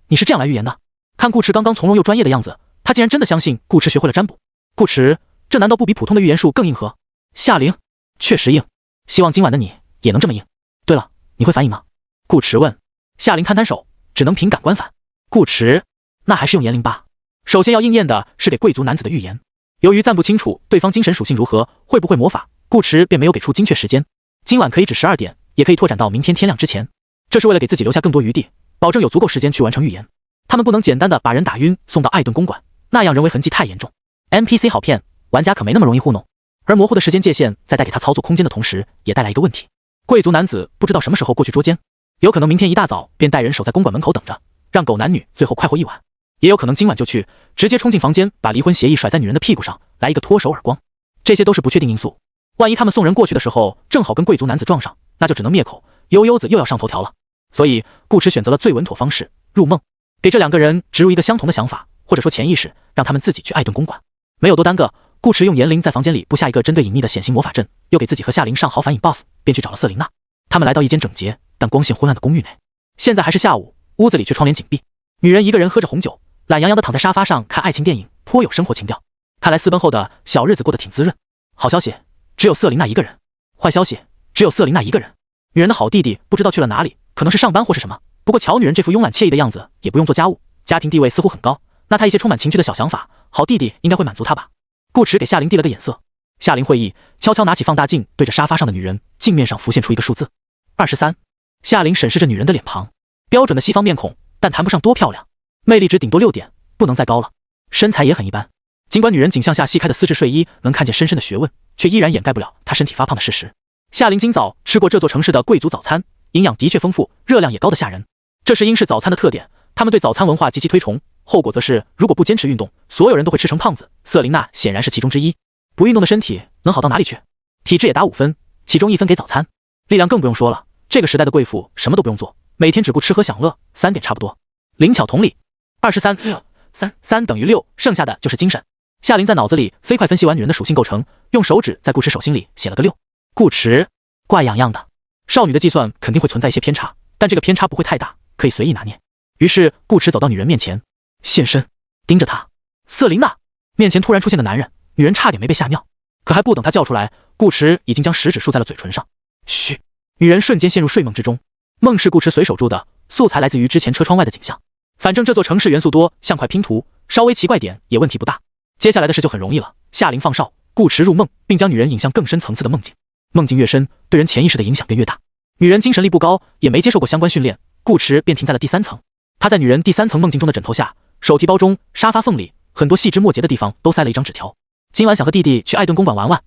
你是这样来预言的？看顾池刚刚从容又专业的样子，她竟然真的相信顾池学会了占卜。顾池，这难道不比普通的预言术更硬核？夏琳，确实硬，希望今晚的你也能这么硬。对了，你会反应吗？顾池问。夏琳摊手，只能凭感官反。顾池，那还是用言灵吧。首先要应验的是给贵族男子的预言。由于暂不清楚对方精神属性如何，会不会魔法，顾池便没有给出精确时间。今晚可以指12点，也可以拓展到明天天亮之前。这是为了给自己留下更多余地，保证有足够时间去完成预言。他们不能简单的把人打晕送到艾顿公馆，那样人为痕迹太严重。NPC 好骗，玩家可没那么容易糊弄。而模糊的时间界限在带给他操作空间的同时，也带来一个问题：贵族男子不知道什么时候过去捉奸，有可能明天一大早便带人守在公馆门口等着，让狗男女最后快活一晚；也有可能今晚就去，直接冲进房间，把离婚协议甩在女人的屁股上，来一个脱手耳光。这些都是不确定因素。万一他们送人过去的时候正好跟贵族男子撞上，那就只能灭口，悠悠子又要上头条了。所以顾池选择了最稳妥方式，入梦，给这2个人植入一个相同的想法，或者说潜意识，让他们自己去艾顿公馆。没有多耽搁，顾池用言灵在房间里布下一个针对隐秘的显形魔法阵，又给自己和夏琳上好反引 buff， 便去找了瑟琳娜。他们来到一间整洁但光线昏暗的公寓内，现在还是下午，屋子里却窗帘紧闭，女人一个人喝着红酒，懒洋洋地躺在沙发上看爱情电影，颇有生活情调。看来私奔后的小日子过得挺滋润。好消息，只有瑟琳娜一个人；坏消息，只有瑟琳娜一个人。女人的好弟弟不知道去了哪里，可能是上班或是什么。不过瞧女人这副慵懒惬意的样子，也不用做家务，家庭地位似乎很高，那她一些充满情趣的小想法，好弟弟应该会满足她吧。顾池给夏琳递了个眼色，夏琳会意，悄悄拿起放大镜，对着沙发上的女人，镜面上浮现出一个数字23。夏琳审视着女人的脸庞，标准的西方面孔，但谈不上多漂亮，魅力值顶多6点，不能再高了。身材也很一般，尽管女人颈项下细开的丝质睡衣能看见深深的学问，却依然掩盖不了她身体发胖的事实。夏琳今早吃过这座城市的贵族早餐，营养的确丰富，热量也高得吓人。这是英式早餐的特点，他们对早餐文化极其推崇，后果则是如果不坚持运动，所有人都会吃成胖子。瑟琳娜显然是其中之一。不运动的身体能好到哪里去？体质也打5分，其中1分给早餐。力量更不用说了，这个时代的贵妇什么都不用做，每天只顾吃喝享乐，3点差不多。灵巧同理，23，3等于6，剩下的就是精神。夏琳在脑子里飞快分析完女人的属性构成，用手指在顾池手心里写了个6。顾池，怪痒痒的。少女的计算肯定会存在一些偏差，但这个偏差不会太大，可以随意拿捏。于是顾池走到女人面前，现身，盯着她。瑟琳娜，面前突然出现的男人，女人差点没被吓尿。可还不等她叫出来，顾池已经将食指竖在了嘴唇上。嘘，女人瞬间陷入睡梦之中。梦是顾池随手住的，素材来自于之前车窗外的景象。反正这座城市元素多，像块拼图，稍微奇怪点也问题不大。接下来的事就很容易了，夏琳放哨，顾池入梦，并将女人引向更深层次的梦境。梦境越深，对人潜意识的影响便越大。女人精神力不高，也没接受过相关训练，顾池便停在了第3层。他在女人第3层梦境中的枕头下、手提包中、沙发缝里，很多细枝末节的地方都塞了一张纸条。今晚想和弟弟去艾顿公馆玩玩，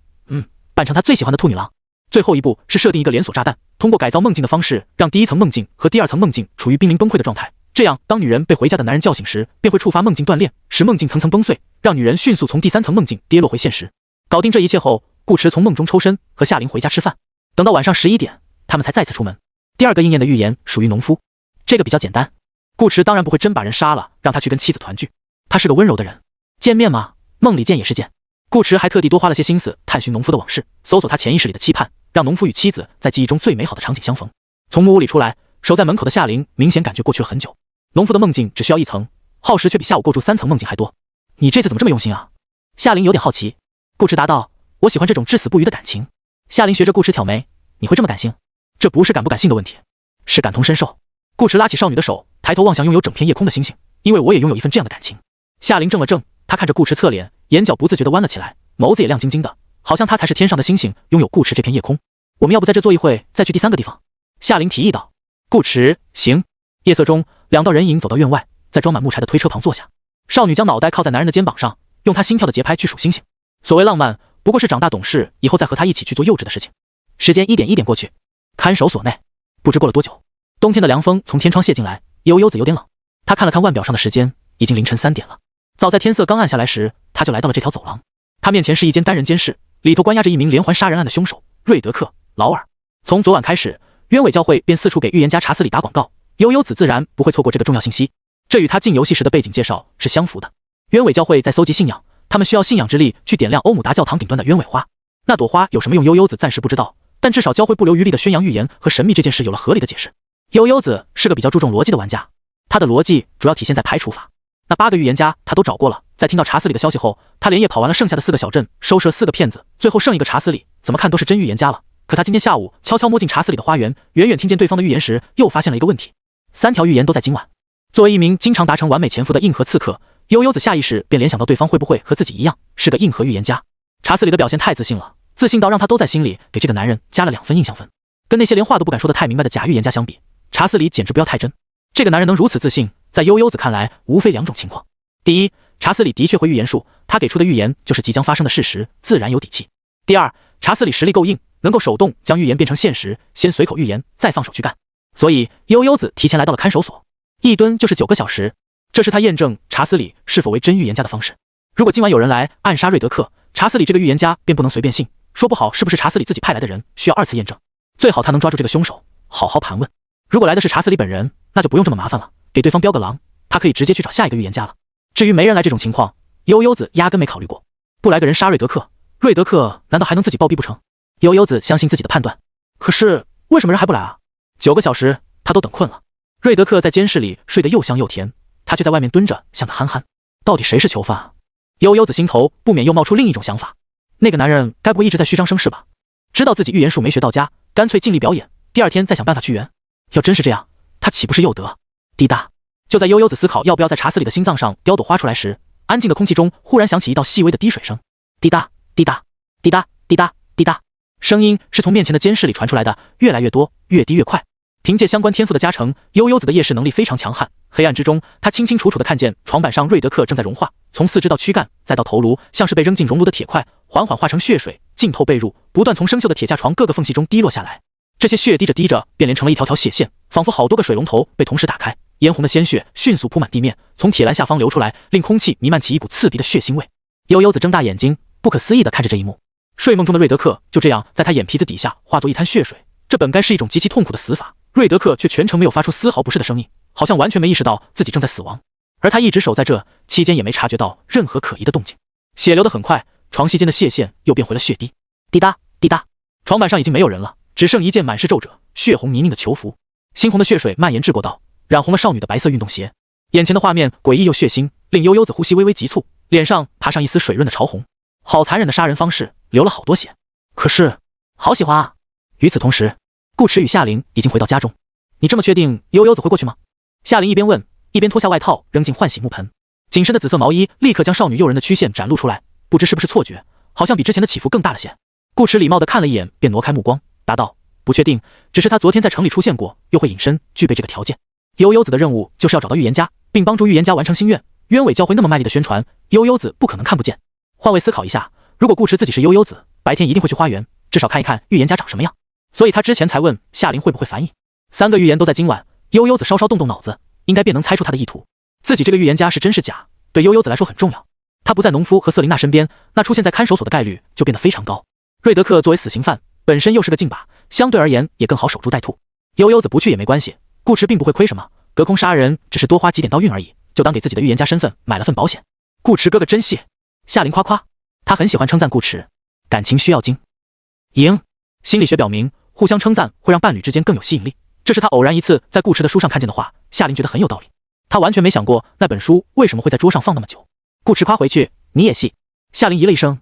扮成他最喜欢的兔女郎。最后一步是设定一个连锁炸弹，通过改造梦境的方式，让第1层梦境和第2层梦境处于濒临崩溃的状态。这样，当女人被回家的男人叫醒时，便会触发梦境断裂，使梦境层层崩碎，让女人迅速从第3层梦境跌落回现实。搞定这一切后，顾池从梦中抽身，和夏琳回家吃饭。等到晚上11点，他们才再次出门。第二个应验的预言属于农夫，这个比较简单。顾池当然不会真把人杀了，让他去跟妻子团聚。他是个温柔的人，见面嘛，梦里见也是见。顾池还特地多花了些心思探寻农夫的往事，搜索他潜意识里的期盼，让农夫与妻子在记忆中最美好的场景相逢。从木屋里出来，守在门口的夏琳明显感觉过去了很久。农夫的梦境只需要1层，耗时却比下午构筑3层梦境还多。你这次怎么这么用心啊？夏琳有点好奇。顾池答道：我喜欢这种至死不渝的感情。夏琳学着顾池挑眉：你会这么感性？这不是感不感性的问题，是感同身受。顾池拉起少女的手，抬头望向拥有整片夜空的星星，因为我也拥有一份这样的感情。夏琳怔了怔，她看着顾池侧脸，眼角不自觉地弯了起来，眸子也亮晶晶的，好像她才是天上的星星，拥有顾池这片夜空。我们要不在这坐一会，再去第3个地方？夏琳提议道。顾池，行。夜色中，2道人影走到院外，在装满木柴的推车旁坐下。少女将脑袋靠在男人的肩膀上，用她心跳的节拍去数星星。所谓浪漫，不过是长大懂事以后再和他一起去做幼稚的事情。时间一点一点过去，看守所内不知过了多久，冬天的凉风从天窗泄进来，悠悠子有点冷。他看了看腕表上的时间，已经凌晨3点了。早在天色刚暗下来时，他就来到了这条走廊。他面前是一间单人监室，里头关押着一名连环杀人案的凶手瑞德克·劳尔。从昨晚开始，鸢尾教会便四处给预言家查斯里打广告，悠悠子自然不会错过这个重要信息。这与他进游戏时的背景介绍是相符的。鸢尾教会在搜集信仰，他们需要信仰之力去点亮欧姆达教堂顶端的鸢尾花。那朵花有什么用？悠悠子暂时不知道，但至少教会不留余力的宣扬预言和神秘这件事有了合理的解释。悠悠子是个比较注重逻辑的玩家，他的逻辑主要体现在排除法。那8个预言家他都找过了，在听到查斯里的消息后，他连夜跑完了剩下的4个小镇，收拾了4个骗子，最后剩一个查斯里，怎么看都是真预言家了。可他今天下午悄悄摸进查斯里的花园，远远听见对方的预言时，又发现了一个问题：3条预言都在今晚。作为一名经常达成完美潜伏的硬核刺客，悠悠子下意识便联想到对方会不会和自己一样是个硬核预言家。查斯里的表现太自信了，自信到让他都在心里给这个男人加了2分印象分。跟那些连话都不敢说得太明白的假预言家相比，查斯里简直不要太真。这个男人能如此自信，在悠悠子看来无非2种情况：第一，查斯里的确会预言术，他给出的预言就是即将发生的事实，自然有底气；第二，查斯里实力够硬，能够手动将预言变成现实，先随口预言，再放手去干。所以悠悠子提前来到了看守所，一蹲就是9个小时，这是他验证查斯里是否为真预言家的方式。如果今晚有人来暗杀瑞德克，查斯里这个预言家便不能随便信，说不好是不是查斯里自己派来的人，需要2次验证。最好他能抓住这个凶手，好好盘问。如果来的是查斯里本人，那就不用这么麻烦了，给对方标个狼，他可以直接去找下一个预言家了。至于没人来这种情况，悠悠子压根没考虑过。不来个人杀瑞德克，瑞德克难道还能自己暴毙不成？悠悠子相信自己的判断，可是为什么人还不来啊？9个小时他都等困了。瑞德克在监室里睡得又香又甜，他却在外面蹲着想得憨憨。到底谁是囚犯啊？悠悠子心头不免又冒出另一种想法，那个男人该不会一直在虚张声势吧？知道自己预言术没学到家，干脆尽力表演，第2天再想办法去圆。要真是这样，他岂不是又得？滴答！就在悠悠子思考要不要在查斯里的心脏上雕朵花出来时，安静的空气中忽然响起一道细微的滴水声，滴答滴答滴答滴答滴答，声音是从面前的监室里传出来的，越来越多，越滴越快。凭借相关天赋的加成，悠悠子的夜视能力非常强悍。黑暗之中，他清清楚楚地看见床板上瑞德克正在融化，从四肢到躯干，再到头颅，像是被扔进熔炉的铁块，缓缓化成血水，浸透被褥，不断从生锈的铁架床各个缝隙中滴落下来。这些血滴着滴着，便连成了一条条血线，仿佛好多个水龙头被同时打开，嫣红的鲜血迅速铺满地面，从铁栏下方流出来，令空气弥漫起一股刺鼻的血腥味。悠悠子睁大眼睛，不可思议地看着这一幕。睡梦中的瑞德克就这样在他眼皮子底下化作一滩血水，这本该是一种极其痛苦的死法，瑞德克却全程没有发出丝毫不适的声音，好像完全没意识到自己正在死亡。而他一直守在这期间，也没察觉到任何可疑的动静。血流得很快，床隙间的血线又变回了血滴，滴答滴答。床板上已经没有人了，只剩一件满是皱褶、血红泥泞的囚服。猩红的血水蔓延至过道，染红了少女的白色运动鞋。眼前的画面诡异又血腥，令悠悠子呼吸微微急促，脸上爬上一丝水润的潮红。好残忍的杀人方式，流了好多血，可是好喜欢啊。与此同时，顾池与夏琳已经回到家中。你这么确定悠悠子会过去吗？夏琳一边问，一边脱下外套扔进换洗木盆。紧身的紫色毛衣立刻将少女诱人的曲线展露出来，不知是不是错觉，好像比之前的起伏更大了些。顾池礼貌地看了一眼，便挪开目光，答道：不确定，只是他昨天在城里出现过，又会隐身，具备这个条件。悠悠子的任务就是要找到预言家，并帮助预言家完成心愿。鸢尾教会那么卖力的宣传，悠悠子不可能看不见。换位思考一下，如果顾池自己是悠悠子，白天一定会去花园，至少看一看预言家长什么样。所以他之前才问夏琳会不会反应。3个预言都在今晚，悠悠子稍稍动动脑子，应该便能猜出他的意图。自己这个预言家是真是假，对悠悠子来说很重要。他不在农夫和瑟琳娜身边，那出现在看守所的概率就变得非常高。瑞德克作为死刑犯，本身又是个劲把，相对而言也更好守株待兔。悠悠子不去也没关系，顾池并不会亏什么，隔空杀人只是多花几点刀运而已，就当给自己的预言家身份买了份保险。顾池哥哥真谢。夏琳夸夸，他很喜欢称赞顾池，感情需要精。赢。心理学表明，互相称赞会让伴侣之间更有吸引力，这是他偶然一次在顾池的书上看见的话，夏琳觉得很有道理。他完全没想过那本书为什么会在桌上放那么久。顾池夸回去，你也戏。夏琳咦了一声，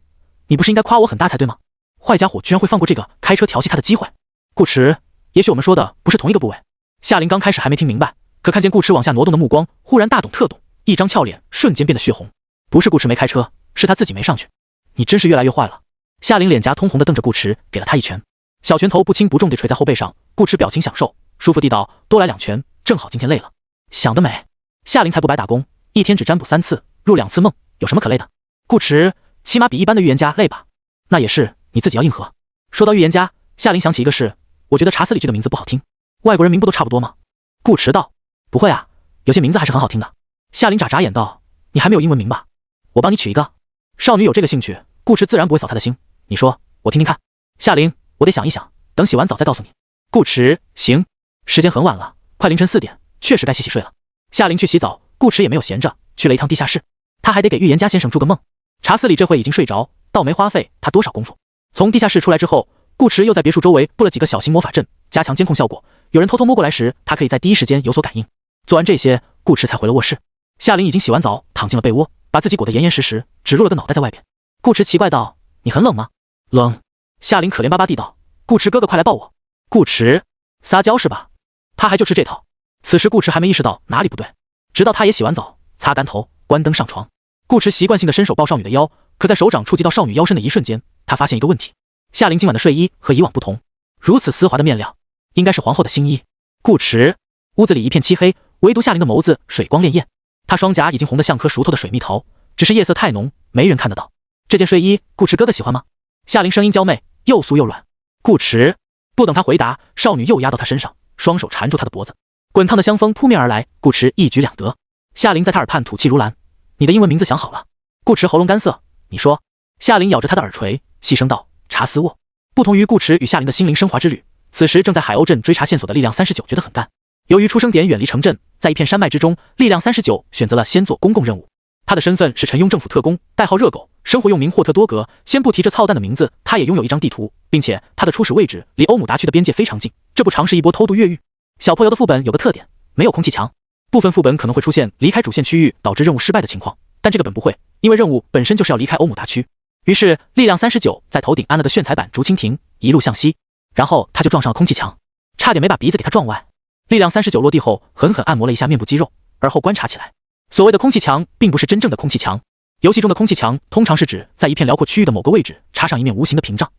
你不是应该夸我很大才对吗？坏家伙居然会放过这个开车调戏他的机会。顾池，也许我们说的不是同一个部位。夏琳刚开始还没听明白，可看见顾池往下挪动的目光，忽然大懂特懂，一张俏脸瞬间变得血红。不是顾池没开车，是他自己没上去。你真是越来越坏了。夏琳脸颊通红的瞪着顾池，给了他一拳，小拳头不轻不重地捶在后背上。顾池表情享受，舒服地道，多来2拳，正好今天累了。想得美。夏琳才不白打工，一天只占卜3次，入2次梦，有什么可累的？顾池起码比一般的预言家累吧？那也是，你自己要硬核。说到预言家，夏琳想起一个事，我觉得查斯里这个名字不好听，外国人名不都差不多吗？顾池道，不会啊，有些名字还是很好听的。夏琳眨眨眼道，你还没有英文名吧？我帮你取一个。少女有这个兴趣，顾池自然不会扫她的心。你说，我听听看。夏琳，我得想一想，等洗完澡再告诉你。顾池，行。时间很晚了，快凌晨4点，确实该洗洗睡了。夏琳去洗澡，顾池也没有闲着，去了一趟地下室。他还得给预言家先生祝个梦。查斯里这会已经睡着，倒没花费他多少功夫。从地下室出来之后，顾池又在别墅周围布了几个小型魔法阵，加强监控效果。有人偷偷摸过来时，他可以在第一时间有所感应。做完这些，顾池才回了卧室。夏琳已经洗完澡，躺进了被窝，把自己裹得严严实实，只露了个脑袋在外边。顾池奇怪道：“你很冷吗？”冷。夏琳可怜巴巴地道：“顾池哥哥，快来抱我。”顾池撒娇是吧？他还就吃这套。此时顾池还没意识到哪里不对，直到他也洗完澡，擦干头，关灯上床。顾池习惯性的伸手抱少女的腰，可在手掌触及到少女腰身的一瞬间，他发现一个问题：夏琳今晚的睡衣和以往不同，如此丝滑的面料，应该是皇后的新衣。顾池，屋子里一片漆黑，唯独夏琳的眸子水光潋滟，她双颊已经红得像颗熟透的水蜜桃，只是夜色太浓，没人看得到。这件睡衣，顾池哥哥喜欢吗？夏琳声音娇媚，又酥又软。顾池，不等他回答，少女又压到他身上，双手缠住他的脖子，滚烫的香风扑面而来，顾池一举两得。夏琳在他耳畔吐气如兰：“你的英文名字想好了？”顾池喉咙干涩：“你说。”夏琳咬着他的耳垂，细声道：“查斯沃。”不同于顾池与夏琳的心灵升华之旅，此时正在海鸥镇追查线索的力量39觉得很干。由于出生点远离城镇，在一片山脉之中，力量39选择了先做公共任务。他的身份是陈庸政府特工，代号热狗，生活用名霍特多格。先不提这操蛋的名字，他也拥有一张地图，并且他的初始位置离欧姆达区的边界非常近，这不尝是一波偷渡越狱？小破油的副本有个特点，没有空气墙，部分副本可能会出现离开主线区域导致任务失败的情况，但这个本不会，因为任务本身就是要离开欧姆达区。于是力量39在头顶安了个炫彩版竹蜻蜓，一路向西，然后他就撞上了空气墙，差点没把鼻子给他撞歪。力量39落地后，狠狠按摩了一下面部肌肉，而后观察起来。所谓的空气墙并不是真正的空气墙，游戏中的空气墙通常是指在一片辽阔区域的某个位置插上一面无形的屏障，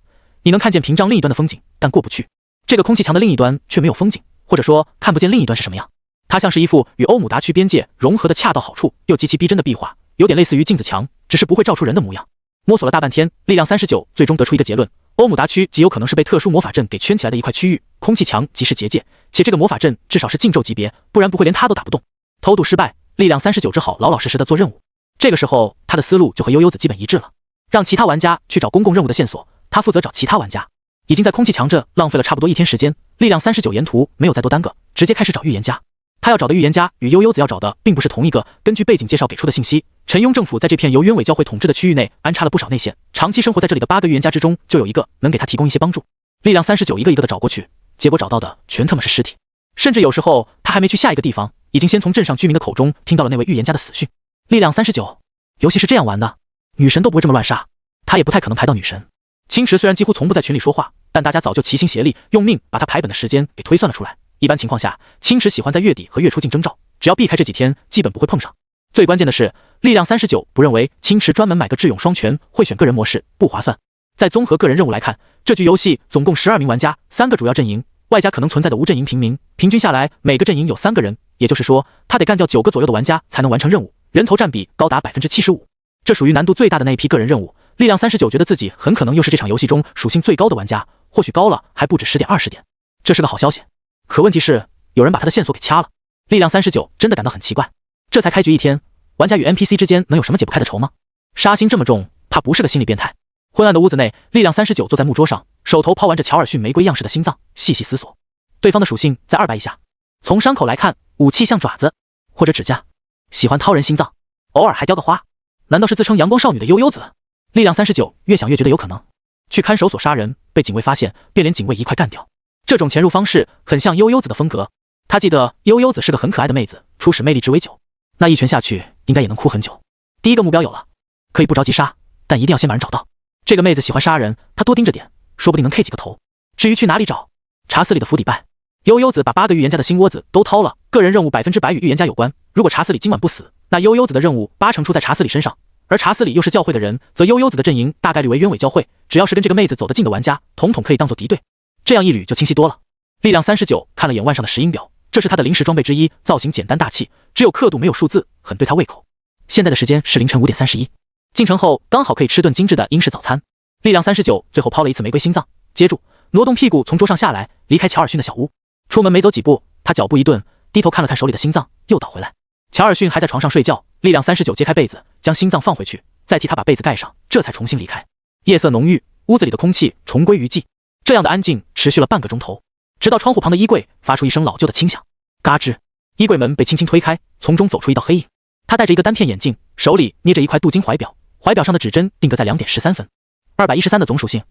你能看见屏障另一端的风景，但过不去。这个空气墙的另一端却没有风景，或者说看不见另一端是什么样。它像是一幅与欧姆达区边界融合的恰到好处又极其逼真的壁画，有点类似于镜子墙，只是不会照出人的模样。摸索了大半天，力量39最终得出一个结论：欧姆达区极有可能是被特殊魔法阵给圈起来的一块区域，空气墙即是结界，且这个魔法阵至少是禁咒级别，不然不会连他都打不动。偷渡失败，力量39只好老老实实的做任务。这个时候他的思路就和悠悠子基本一致了，让其他玩家去找公共任务的线索，他负责找其他玩家。已经在空气墙这浪费了差不多1天时间，力量39沿途没有再多耽搁，直接开始找预言家。他要找的预言家与悠悠子要找的并不是同一个。根据背景介绍给出的信息，陈庸政府在这片由冤伪教会统治的区域内安插了不少内线，长期生活在这里的8个预言家之中，就有一个能给他提供一些帮助。力量39一个一个的找过去，结果找到的全他妈是尸体，甚至有时候他还没去下一个地方，已经先从镇上居民的口中听到了那位预言家的死讯。力量39，游戏是这样玩的，女神都不会这么乱杀，他也不太可能排到女神。青池虽然几乎从不在群里说话，但大家早就齐心协力，用命把他排本的时间给推算了出来。一般情况下，青池喜欢在月底和月初进征兆，只要避开这几天，基本不会碰上。最关键的是，力量39不认为青池专门买个智勇双全会选个人模式不划算。在综合个人任务来看，这局游戏总共12名玩家，3个主要阵营，外加可能存在的无阵营平民，平均下来每个阵营有3个人，也就是说，他得干掉9个左右的玩家才能完成任务，人头占比高达 75%。这属于难度最大的那一批个人任务。力量39觉得自己很可能又是这场游戏中属性最高的玩家，或许高了还不止10点20点，这是个好消息。可问题是，有人把他的线索给掐了。力量39真的感到很奇怪，这才开局1天，玩家与 NPC 之间能有什么解不开的仇吗？杀心这么重，怕不是个心理变态。昏暗的屋子内，力量39坐在木桌上，手头抛玩着乔尔逊玫瑰样式的心脏，细细思索。对方的属性在200以下，从伤口来看，武器像爪子或者指甲，喜欢掏人心脏，偶尔还叼个花。难道是自称阳光少女的悠悠子？力量39越想越觉得有可能。去看守所杀人，被警卫发现，便连警卫一块干掉。这种潜入方式很像悠悠子的风格。他记得悠悠子是个很可爱的妹子，初始魅力值为9，那一拳下去应该也能哭很久。第一个目标有了，可以不着急杀，但一定要先把人找到。这个妹子喜欢杀人，他多盯着点，说不定能 K 几个头。至于去哪里找，茶肆里的府邸办。悠悠子把8个预言家的心窝子都掏了，个人任务100%与预言家有关。如果茶肆里今晚不死，那悠悠子的任务80%出在茶肆里身上。而茶肆里又是教会的人，则悠悠子的阵营大概率为鸢尾教会，只要是跟这个妹子走得近的玩家，统统可以当做敌对。这样一捋就清晰多了。力量39看了眼腕上的石英表，这是他的临时装备之一，造型简单大气，只有刻度没有数字，很对他胃口。现在的时间是凌晨5点31，进城后刚好可以吃顿精致的英式早餐。力量39最后抛了一次玫瑰心脏，接住挪动屁股从桌上下来，离开乔尔逊的小屋。出门没走几步，他脚步一顿，低头看了看手里的心脏，又倒回来。乔尔逊还在床上睡觉，力量39揭开被子，将心脏放回去，再替他把被子盖上，这才重新离开。夜色浓郁，屋子里的空气重归于寂。这样的安静持续了半个钟头，直到窗户旁的衣柜发出一声老旧的轻响，嘎吱，衣柜门被轻轻推开，从中走出一道黑影。他戴着一个单片眼镜，手里捏着一块镀金怀表，怀表上的指针定格在2点13分，213的总属性。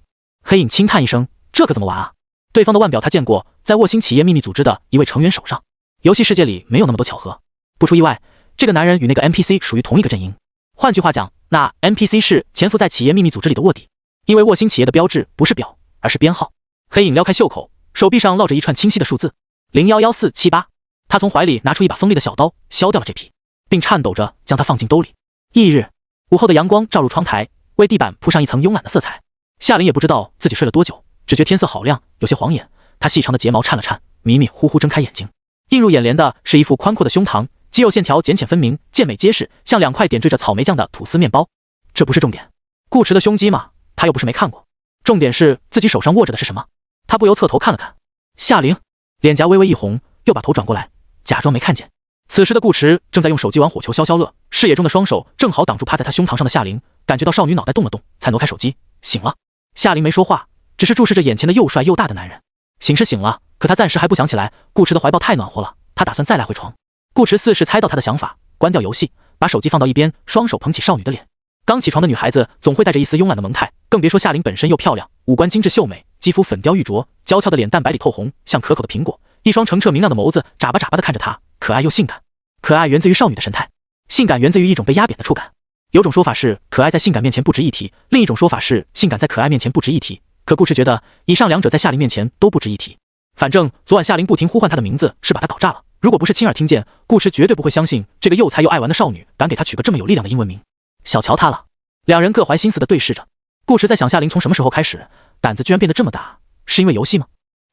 黑影轻叹一声，这可怎么玩啊？对方的腕表他见过，在沃星企业秘密组织的一位成员手上。游戏世界里没有那么多巧合，不出意外，这个男人与那个 NPC 属于同一个阵营。换句话讲，那 NPC 是潜伏在企业秘密组织里的卧底，因为沃星企业的标志不是表，而是编号。黑影撩开袖口，手臂上烙着一串清晰的数字011478。他从怀里拿出一把锋利的小刀，削掉了这批，并颤抖着将它放进兜里。翌日午后的阳光照入窗台，为地板铺上一层慵懒的色彩。夏琳也不知道自己睡了多久，只觉天色好亮，有些晃眼。她细长的睫毛颤了颤，迷迷糊糊睁开眼睛，映入眼帘的是一副宽阔的胸膛，肌肉线条简浅分明，健美结实，像2块点缀着草莓酱的吐司面包。这不是重点，顾池的胸肌嘛，他又不是没看过。重点是自己手上握着的是什么。他不由侧头看了看夏琳，脸颊微微一红，又把头转过来，假装没看见。此时的顾池正在用手机玩火球消消乐，视野中的双手正好挡住趴在他胸膛上的夏琳，感觉到少女脑袋动了动，才挪开手机，醒了。夏琳没说话，只是注视着眼前的又帅又大的男人。醒是醒了，可他暂时还不想起来，顾池的怀抱太暖和了，他打算再来回床。顾池似是猜到他的想法，关掉游戏，把手机放到一边，双手捧起少女的脸。刚起床的女孩子总会带着一丝慵懒的萌态，更别说夏琳本身又漂亮，五官精致秀美，肌肤粉雕玉琢，娇俏的脸蛋白里透红，像可口的苹果，一双澄澈明亮的眸子眨巴眨巴地看着他，可爱又性感。可爱源自于少女的神态，性感源自于一种被压扁的触感。有种说法是可爱在性感面前不值一提，另一种说法是性感在可爱面前不值一提。可顾池觉得以上两者在夏琳面前都不值一提。反正昨晚夏琳不停呼唤他的名字，是把他搞炸了。如果不是亲耳听见，顾池绝对不会相信这个又才又爱玩的少女敢给他取个这么有力量的英文名。小瞧他了。两人各怀心思地对视着。顾池在想夏琳从什么时候开始胆子居然变得这么大，是因为游戏吗？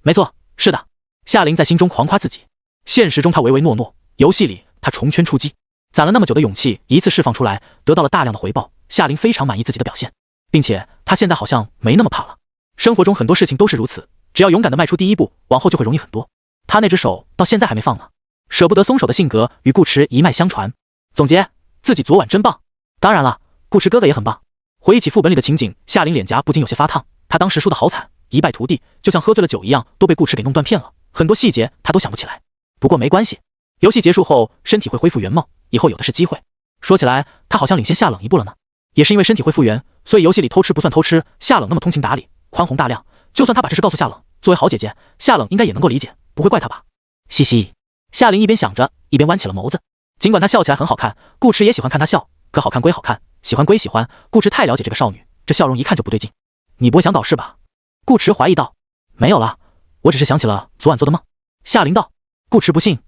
没错，是的。夏琳在心中狂夸自己。现实中他唯唯诺诺，游戏里他重圈出击，攒了那么久的勇气一次释放出来，得到了大量的回报。夏琳非常满意自己的表现，并且他现在好像没那么怕了。生活中很多事情都是如此，只要勇敢地迈出第一步，往后就会容易很多。他那只手到现在还没放呢，舍不得松手的性格与顾池一脉相传。总结自己昨晚真棒。当然了，顾池哥哥也很棒。回忆起副本里的情景，夏琳脸颊不禁有些发烫。他当时输得好惨，一败涂地，就像喝醉了酒一样，都被顾池给弄断片了。很多细节他都想不起来。不过没关系，游戏结束后身体会恢复原貌，以后有的是机会。说起来他好像领先夏冷一步了呢。也是因为身体会复原，所以游戏里偷吃不算偷吃，夏冷那么通情达理，宽宏大量。就算他把这事告诉夏冷，作为好姐姐，夏冷应该也能够理解，不会怪他吧。嘻嘻，夏琳一边想着，一边弯起了眸子。尽管她笑起来很好看，顾池也喜欢看她笑，可好看归好看，喜欢归喜欢，顾池太了解这个少女，这笑容一看就不对劲。你不会想倒是吧？顾池怀疑道。没有了，我只是想起了昨晚做的梦。夏琳道。顾池不信，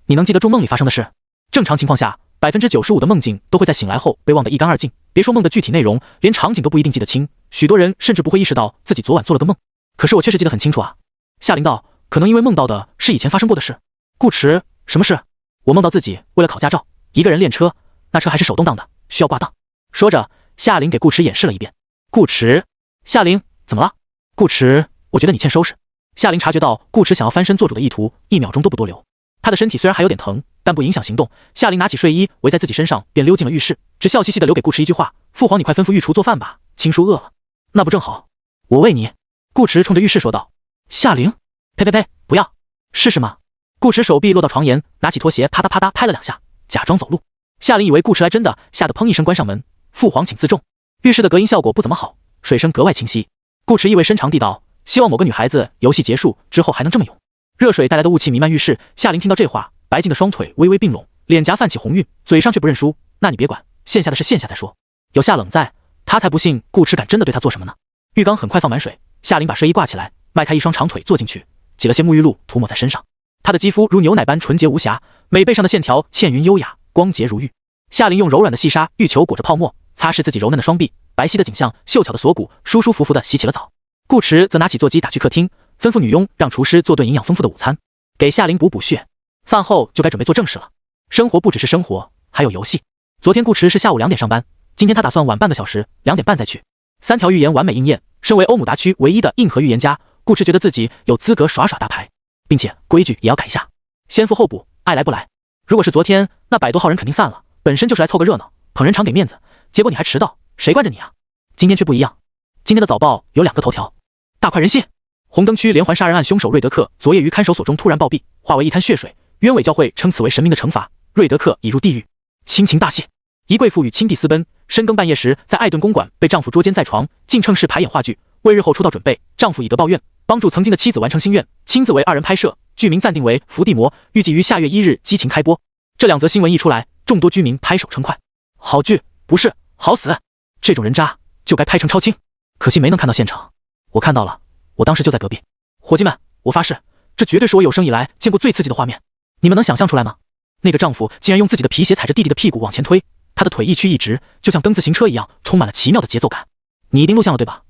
你能记得住梦里发生的事？正常情况下，95%的梦境都会在醒来后被忘得一干二净，别说梦的具体内容，连场景都不一定记得清，许多人甚至不会意识到自己昨晚做了个梦。可是我确实记得很清楚啊。夏琳道。可能因为梦到的是以前发生过的事。顾池，什么事？我梦到自己为了考驾照，一个人练车，那车还是手动挡的，需要挂档。说着，夏琳给顾池演示了一遍。顾池，夏琳，怎么了？顾池，我觉得你欠收拾。夏琳察觉到顾池想要翻身做主的意图，1秒钟都不多留。他的身体虽然还有点疼，但不影响行动。夏琳拿起睡衣围在自己身上，便溜进了浴室，只笑嘻嘻地留给顾池一句话：父皇，你快吩咐御厨做饭吧，亲叔饿了。那不正好，我喂你。顾池冲着浴室说道。夏玲，呸呸呸，不要，试试吗？顾池手臂落到床沿，拿起拖鞋啪嗒啪嗒拍了2下，假装走路。夏玲以为顾池来真的，吓得砰一声关上门。父皇请自重。浴室的隔音效果不怎么好，水声格外清晰。顾池意味深长地道，希望某个女孩子游戏结束之后还能这么勇。热水带来的雾气弥漫浴室，夏玲听到这话，白净的双腿微微并拢，脸颊泛起红晕，嘴上却不认输。那你别管，线下的事线下再说。有夏冷在，他才不信顾池敢真的对他做什么呢。浴缸很快放满水，夏玲把睡衣挂起来，迈开一双长腿坐进去，挤了些沐浴露涂抹在身上。她的肌肤如牛奶般纯洁无瑕，美背上的线条倩云优雅，光洁如玉。夏玲用柔软的细纱浴球裹着泡沫，擦拭自己柔嫩的双臂，白皙的颈项，秀巧的锁骨，舒舒服服地洗起了澡。顾池则拿起座机打去客厅，吩咐女佣让厨师做顿营养丰富的午餐，给夏玲补血。饭后就该准备做正事了。生活不只是生活，还有游戏。昨天顾池是下午2点上班，今天他打算晚半个小时，2点半再去。3条预言完美应验。身为欧姆达区唯一的硬核预言家，顾池觉得自己有资格耍耍大牌，并且规矩也要改一下，先富后补，爱来不来。如果是昨天，那100多号人肯定散了，本身就是来凑个热闹，捧人场给面子，结果你还迟到，谁惯着你啊？今天却不一样。今天的早报有2个头条：大快人心，红灯区连环杀人案凶手瑞德克昨夜于看守所中突然暴毙，化为一滩血水，冤委教会称此为神明的惩罚，瑞德克已入地狱。亲情大戏，一贵妇与亲弟私奔，深更半夜时在艾顿公馆被丈夫捉奸在床，竟趁势排演话剧，为日后出道准备。丈夫以德报怨，帮助曾经的妻子完成心愿，亲自为2人拍摄，剧名暂定为伏地魔，预计于下月1日激情开播。这2则新闻一出来，众多居民拍手称快，好剧，不是好死，这种人渣就该拍成超轻。可惜没能看到现场，我看到了，我当时就在隔壁。伙计们，我发誓，这绝对是我有生以来见过最刺激的画面，你们能想象出来吗？那个丈夫竟然用自己的皮鞋踩着弟弟的屁股往前推，他的腿一曲一直，就像蹬自行车一样，充满了奇妙的节奏感。你一定录像了对吧？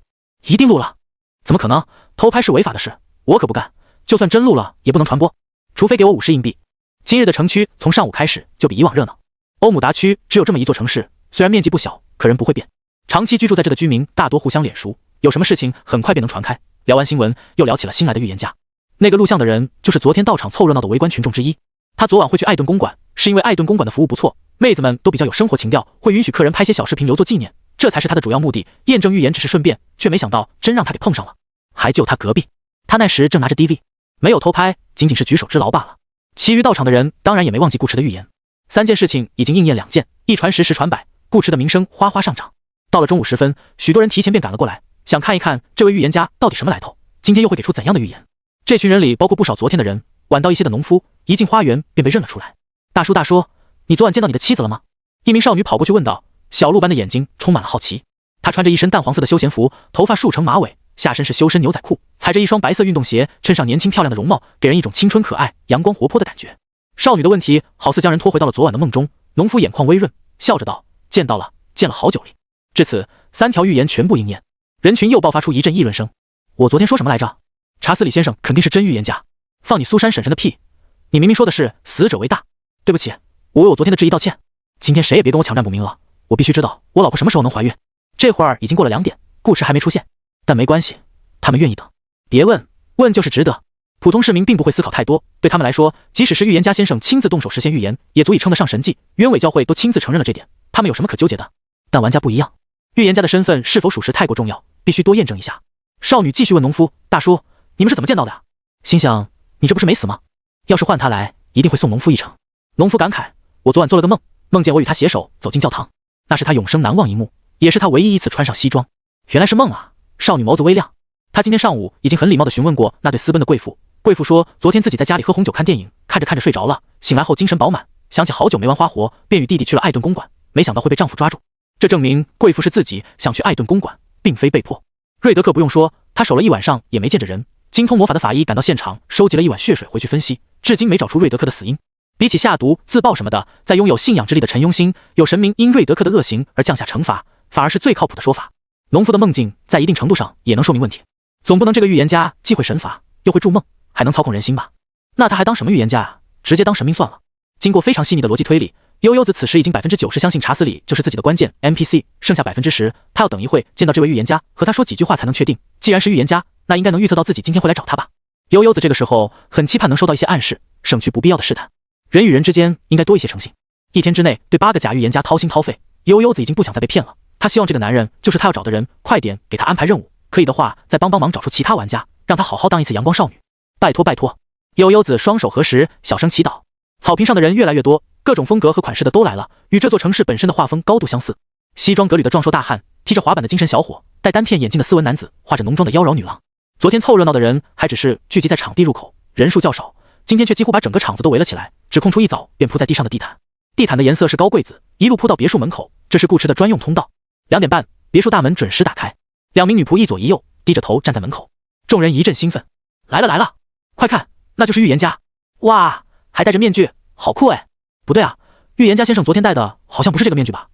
一定录了。怎么可能？偷拍是违法的事，我可不干。就算真录了，也不能传播，除非给我50硬币。今日的城区从上午开始就比以往热闹。欧姆达区只有这么一座城市，虽然面积不小，可人不会变。长期居住在这的居民大多互相脸熟，有什么事情很快便能传开。聊完新闻，又聊起了新来的预言家。那个录像的人就是昨天到场凑热闹的围观群众之一。他昨晚会去艾顿公馆，是因为艾顿公馆的服务不错，妹子们都比较有生活情调，会允许客人拍些小视频留作纪念，这才是他的主要目的。验证预言只是顺便，却没想到真让他给碰上了。还就他隔壁，他那时正拿着 DV， 没有偷拍，仅仅是举手之劳罢了。其余到场的人当然也没忘记顾池的预言。3件事情已经应验2件，一传十，十传百，顾池的名声哗哗上涨。到了中午时分，许多人提前便赶了过来，想看一看这位预言家到底什么来头，今天又会给出怎样的预言。这群人里包括不少昨天的人，晚到一些的农夫，一进花园便被认了出来。大叔大叔，你昨晚见到你的妻子了吗？一名少女跑过去问道，小鹿般的眼睛充满了好奇。她穿着一身淡黄色的休闲服，头发束成马尾，下身是修身牛仔裤，踩着一双白色运动鞋，衬上年轻漂亮的容貌，给人一种青春可爱、阳光活泼的感觉。少女的问题好似将人拖回到了昨晚的梦中。农夫眼眶微润，笑着道，见到了，见了好久哩。至此3条预言全部应验，人群又爆发出一阵议论声。我昨天说什么来着？查斯里先生肯定是真预言家，放你苏珊婶婶的屁！你明明说的是死者为大。对不起，我为我昨天的质疑道歉。今天谁也别跟我抢占捕名额，我必须知道我老婆什么时候能怀孕。这会儿已经过了2点，顾池还没出现，但没关系，他们愿意等。别问，问就是值得。普通市民并不会思考太多，对他们来说，即使是预言家先生亲自动手实现预言，也足以称得上神迹。冤委教会都亲自承认了这点，他们有什么可纠结的？但玩家不一样，预言家的身份是否属实太过重要，必须多验证一下。少女继续问农夫，大叔，你们是怎么见到的啊？心想，你这不是没死吗？要是换他来，一定会送农夫一程。农夫感慨，我昨晚做了个梦，梦见我与他携手走进教堂，那是他永生难忘一幕，也是他唯一一次穿上西装。原来是梦啊！少女眸子微亮，她今天上午已经很礼貌地询问过那对私奔的贵妇。贵妇说，昨天自己在家里喝红酒看电影，看着看着睡着了，醒来后精神饱满，想起好久没玩花活，便与弟弟去了艾顿公馆，没想到会被丈夫抓住。这证明贵妇是自己想去艾顿公馆，并非被迫。瑞德克不用说，他守了一晚上也没见着人，精通魔法的法医赶到现场，收集了1碗血水回去分析，至今没找出瑞德克的死因。比起下毒自爆什么的，在拥有信仰之力的陈庸心，有神明因瑞德克的恶行而降下惩罚，反而是最靠谱的说法。农夫的梦境在一定程度上也能说明问题，总不能这个预言家既会神法又会筑梦，还能操控人心吧？那他还当什么预言家啊？直接当神明算了。经过非常细腻的逻辑推理，悠悠子此时已经90%相信查斯里就是自己的关键 NPC， 剩下10%他要等一会见到这位预言家，和他说几句话才能确定。既然是预言家，那应该能预测到自己今天会来找他吧？悠悠子这个时候很期盼能收到一些暗示，省去不必要的试探。人与人之间应该多一些诚信。1天之内对8个假预言家掏心掏肺，悠悠子已经不想再被骗了。他他希望这个男人就是他要找的人，快点给他安排任务，可以的话再帮忙找出其他玩家，让他好好当一次阳光少女。拜托拜托！悠悠子双手合十，小声祈祷。草坪上的人越来越多，各种风格和款式的都来了，与这座城市本身的画风高度相似。西装革履的壮硕大汉，踢着滑板的精神小伙，戴单片眼镜的斯文男子，化着浓妆的妖娆女郎。昨天凑热闹的人还只是聚集在场地入口，人数较少，今天却几乎把整个场子都围了起来，只空出一早便铺在地上的地毯。地毯的颜色是高贵紫，一路铺到别墅门口，这是顾池的专用通道。2点半，别墅大门准时打开，2名女仆一左一右，低着头站在门口。众人一阵兴奋，来了来了，快看，那就是预言家！哇，还戴着面具，好酷哎！不对啊，预言家先生昨天戴的好像不是这个面具吧？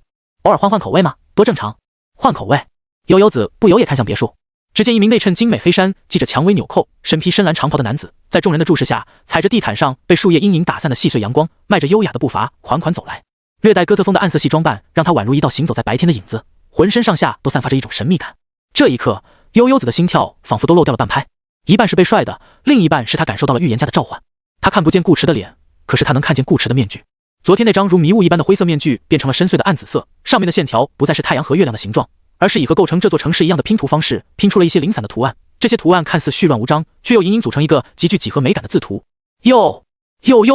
偶尔换口味嘛，多正常。换口味，悠悠子不由也看向别墅，只见一名内衬精美黑衫、系着蔷薇纽扣、身披深蓝长袍的男子，在众人的注视下，踩着地毯上被树叶阴影打散的细碎阳光，迈着优雅的步伐缓缓走来。略带哥特风的暗色系装扮，让他宛如一道行走在白天的影子，浑身上下都散发着一种神秘感。这一刻，悠悠子的心跳仿佛都漏掉了半拍，一半是被帅的，另一半是他感受到了预言家的召唤。他看不见顾池的脸，可是他能看见顾池的面具。昨天那张如迷雾一般的灰色面具变成了深邃的暗紫色，上面的线条不再是太阳和月亮的形状，而是以和构成这座城市一样的拼图方式拼出了一些零散的图案。这些图案看似絮乱无章，却又隐隐组成一个极具几何美感的字图。悠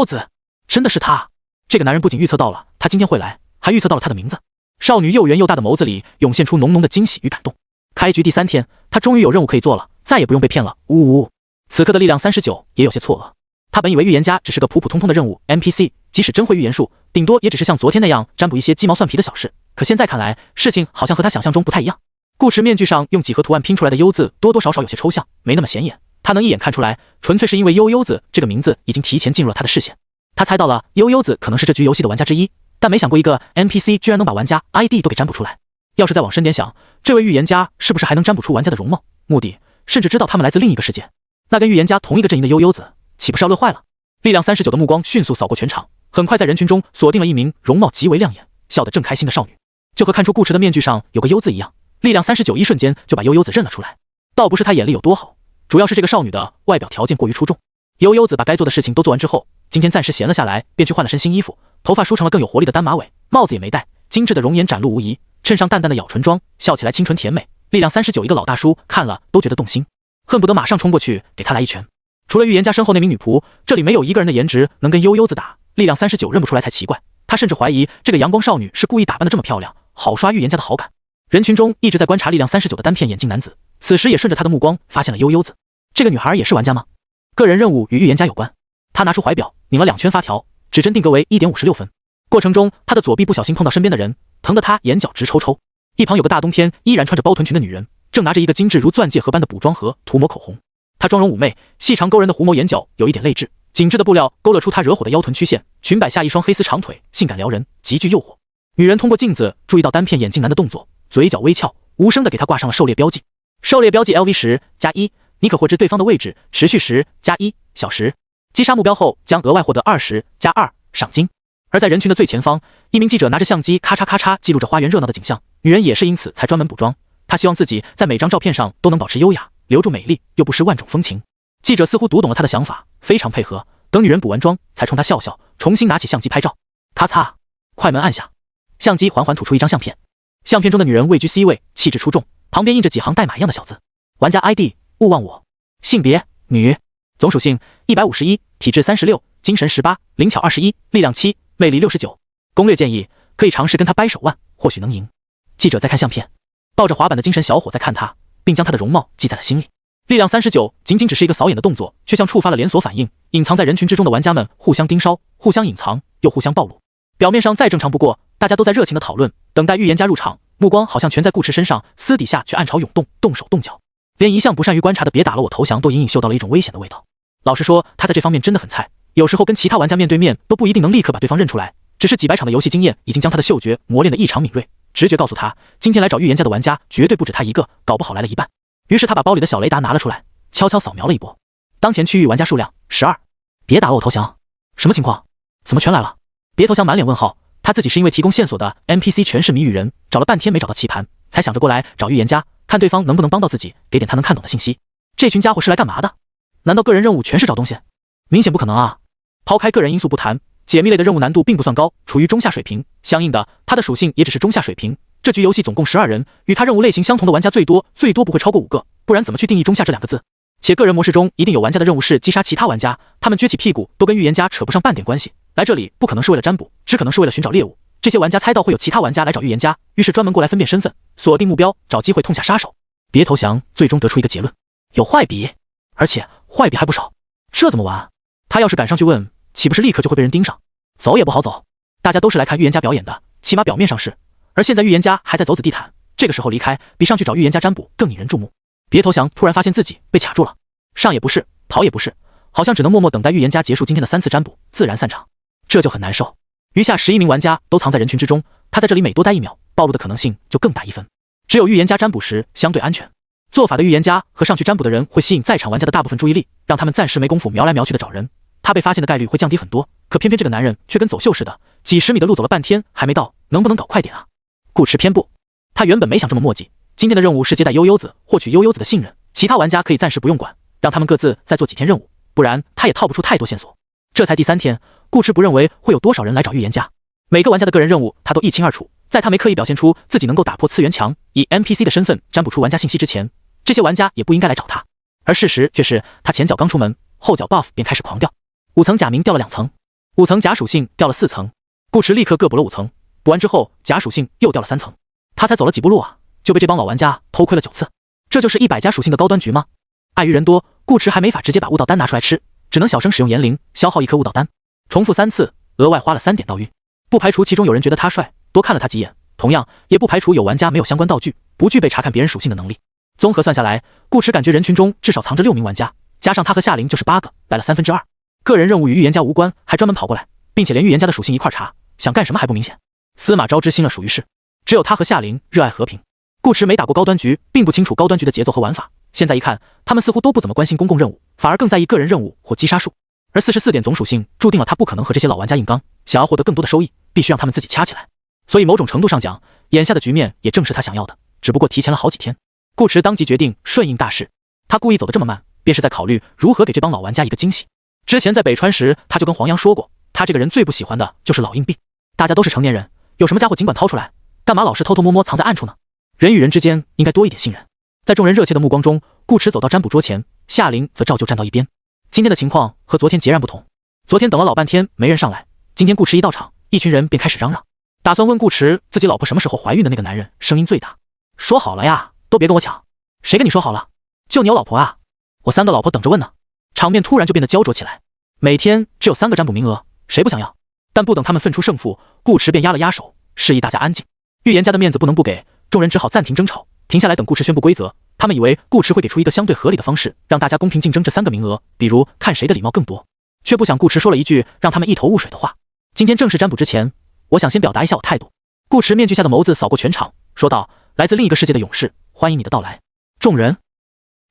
子，真的是他！这个男人不仅预测到了他今天会来，还预测到了他的名字。少女又圆又大的眸子里涌现出浓浓的惊喜与感动。开局第3天，他终于有任务可以做了，再也不用被骗了。呜呜！此刻的力量39也有些错愕，他本以为预言家只是个普普通通的任务 NPC， 即使真会预言术，顶多也只是像昨天那样占卜一些鸡毛蒜皮的小事。可现在看来，事情好像和他想象中不太一样。顾池面具上用几何图案拼出来的悠字多多少少有些抽象，没那么显眼。他能一眼看出来，纯粹是因为悠子这个名字已经提前进入了他的视线。他猜到了悠子可能是这局游戏的玩家之一，但没想过一个 NPC 居然能把玩家 ID 都给占卜出来。要是再往深点想，这位预言家是不是还能占卜出玩家的容貌、目的，甚至知道他们来自另一个世界？那跟预言家同一个阵营的悠子，岂不是要乐坏了？力量39的目光迅速扫过全场，很快在人群中锁定了一名容貌极为亮眼、笑得正开心的少女，就和看出顾池的面具上有个悠字一样。力量39一瞬间就把悠子认了出来。倒不是他眼力有多好，主要是这个少女的外表条件过于出众。悠子把该做的事情都做完之后，今天暂时闲了下来，便去换了身新衣服，头发梳成了更有活力的单马尾，帽子也没戴，精致的容颜展露无遗，衬上淡淡的咬唇妆，笑起来清纯甜美。力量39一个老大叔看了都觉得动心，恨不得马上冲过去给他来一拳。除了预言家身后那名女仆，这里没有一个人的颜值能跟悠子打。力量39认不出来才奇怪，他甚至怀疑这个阳光少女是故意打扮的这么漂亮，好刷预言家的好感。人群中一直在观察力量39的单片眼镜男子，此时也顺着他的目光发现了悠子。这个女孩也是玩家吗？个人任务与预言家有关。他拿出怀表，拧了2圈发条，指针定格为1.56分。过程中，他的左臂不小心碰到身边的人，疼得他眼角直抽抽。一旁有个大冬天依然穿着包臀裙的女人，正拿着一个精致如钻戒盒般的补妆盒涂抹口红。她妆容妩媚，细长勾人的狐眸眼角有一点泪痣，紧致的布料勾勒出她惹火的腰臀曲线，裙摆下一双黑丝长腿，性感撩人，极具诱惑。女人通过镜子注意到单片眼镜男的动作，嘴角微翘，无声地给他挂上了狩猎标记。狩猎标记 LV10+1，你可获知对方的位置，持续10+1小时。击杀目标后将额外获得20+2赏金。而在人群的最前方，一名记者拿着相机咔嚓咔嚓记录着花园热闹的景象。女人也是因此才专门补妆，她希望自己在每张照片上都能保持优雅，留住美丽，又不失万种风情。记者似乎读懂了她的想法，非常配合。等女人补完妆，才冲她笑笑，重新拿起相机拍照。咔嚓，快门按下，相机缓缓吐出一张相片。相片中的女人位居 C 位，气质出众，旁边印着几行代码一样的小字。玩家 ID 勿忘我，性别女，总属性151，体质36，精神18，灵巧21，力量7，魅力69。攻略建议可以尝试跟他掰手腕，或许能赢。记者在看相片，抱着滑板的精神小伙在看他，并将他的容貌记在了心里。力量39仅仅只是一个扫眼的动作，却像触发了连锁反应，隐藏在人群之中的玩家们互相盯梢，互相隐藏，又互相暴露。表面上再正常不过，大家都在热情的讨论，等待预言家入场，目光好像全在顾池身上，私底下却暗潮涌动，动手动脚。连一向不善于观察的别打了我投降都隐隐嗅到了一种危险的味道。老实说，他在这方面真的很菜，有时候跟其他玩家面对面都不一定能立刻把对方认出来，只是几百场的游戏经验已经将他的嗅觉磨练得异常敏锐，直觉告诉他，今天来找预言家的玩家绝对不止他一个，搞不好来了一半。于是他把包里的小雷达拿了出来，悄悄扫描了一波，当前区域玩家数量12。别打了我投降，什么情况？怎么全来了？别投降满脸问号，他自己是因为提供线索的 NPC 全是谜语人，找了半天没找到棋盘，才想着过来找预言家，看对方能不能帮到自己，给点他能看懂的信息。这群家伙是来干嘛的？难道个人任务全是找东西？明显不可能啊！抛开个人因素不谈，解密类的任务难度并不算高，处于中下水平，相应的，它的属性也只是中下水平。这局游戏总共12人，与他任务类型相同的玩家最多不会超过5个，不然怎么去定义中下这2个字？且个人模式中一定有玩家的任务是击杀其他玩家，他们撅起屁股都跟预言家扯不上半点关系，来这里不可能是为了占卜，只可能是为了寻找猎物。这些玩家猜到会有其他玩家来找预言家，于是专门过来分辨身份，锁定目标，找机会痛下杀手。别投降最终得出一个结论，有坏笔，而且坏笔还不少，这怎么玩？他要是赶上去问，岂不是立刻就会被人盯上？走也不好走，大家都是来看预言家表演的，起码表面上是，而现在预言家还在走紫地毯，这个时候离开比上去找预言家占卜更引人注目。别投降突然发现自己被卡住了，上也不是，跑也不是，好像只能默默等待预言家结束今天的3次占卜，自然散场，这就很难受。余下11名玩家都藏在人群之中，他在这里每多待1秒，暴露的可能性就更大1分。只有预言家占卜时相对安全，做法的预言家和上去占卜的人会吸引在场玩家的大部分注意力，让他们暂时没工夫瞄来瞄去的找人，他被发现的概率会降低很多。可偏偏这个男人却跟走秀似的，几十米的路走了半天还没到，能不能搞快点啊？顾迟偏不，他原本没想这么磨叽，今天的任务是接待悠悠子，获取悠悠子的信任，其他玩家可以暂时不用管，让他们各自再做几天任务，不然他也套不出太多线索。这才第3天，顾迟不认为会有多少人来找预言家，每个玩家的个人任务他都一清二楚，在他没刻意表现出自己能够打破次元墙，以 NPC 的身份占卜出玩家信息之前，这些玩家也不应该来找他。而事实却是，他前脚刚出门，后脚 buff 便开始狂掉，5层假名掉了2层，5层假属性掉了4层，顾迟立刻各补了5层，补完之后假属性又掉了3层，他才走了几步路啊，就被这帮老玩家偷窥了9次。这就是100加属性的高端局吗？碍于人多，顾迟还没法直接把悟道丹拿出来吃，只能小声使用言灵消耗1颗悟道丹，重复3次，额外花了3点道运。不排除其中有人觉得他帅，多看了他几眼，同样也不排除有玩家没有相关道具，不具备查看别人属性的能力。综合算下来，顾迟感觉人群中至少藏着6名玩家，加上他和夏灵就是8个，来了2/3。个人任务与预言家无关，还专门跑过来，并且连预言家的属性一块查，想干什么还不明显。司马昭之心了属于是，只有他和夏灵热爱和平。顾迟没打过高端局，并不清楚高端局的节奏和玩法，现在一看，他们似乎都不怎么关心公共任务，反而更在意个人任务或击杀数。而44点总属性注定了他不可能和这些老玩家硬刚，想要获得更多的收益，必须让他们自己掐起来。所以某种程度上讲，眼下的局面也正是他想要的，只不过提前了好几天。顾迟当即决定顺应大势，他故意走得这么慢，便是在考虑如何给这帮老玩家一个惊喜。之前在北川时，他就跟黄洋说过，他这个人最不喜欢的就是老硬币。大家都是成年人，有什么家伙尽管掏出来，干嘛老是偷偷摸摸藏在暗处呢？人与人之间应该多一点信任。在众人热切的目光中，顾迟走到占卜桌前，夏灵则照旧站到一边。今天的情况和昨天截然不同，昨天等了老半天没人上来，今天顾迟一到场，一群人便开始嚷嚷，打算问顾迟自己老婆什么时候怀孕的那个男人声音最大，说好了呀，都别跟我抢。谁跟你说好了？就你有老婆啊？我3个老婆等着问呢。场面突然就变得焦灼起来，每天只有3个占卜名额，谁不想要？但不等他们分出胜负，顾迟便压了压手，示意大家安静。预言家的面子不能不给，众人只好暂停争吵，停下来等顾迟宣布规则。他们以为顾迟会给出一个相对合理的方式，让大家公平竞争这3个名额，比如看谁的礼貌更多，却不想顾迟说了一句让他们一头雾水的话：今天正式占卜之前，我想先表达一下我态度。顾迟面具下的眸子扫过全场，说道：来自另一个世界的勇士，欢迎你的到来。众人，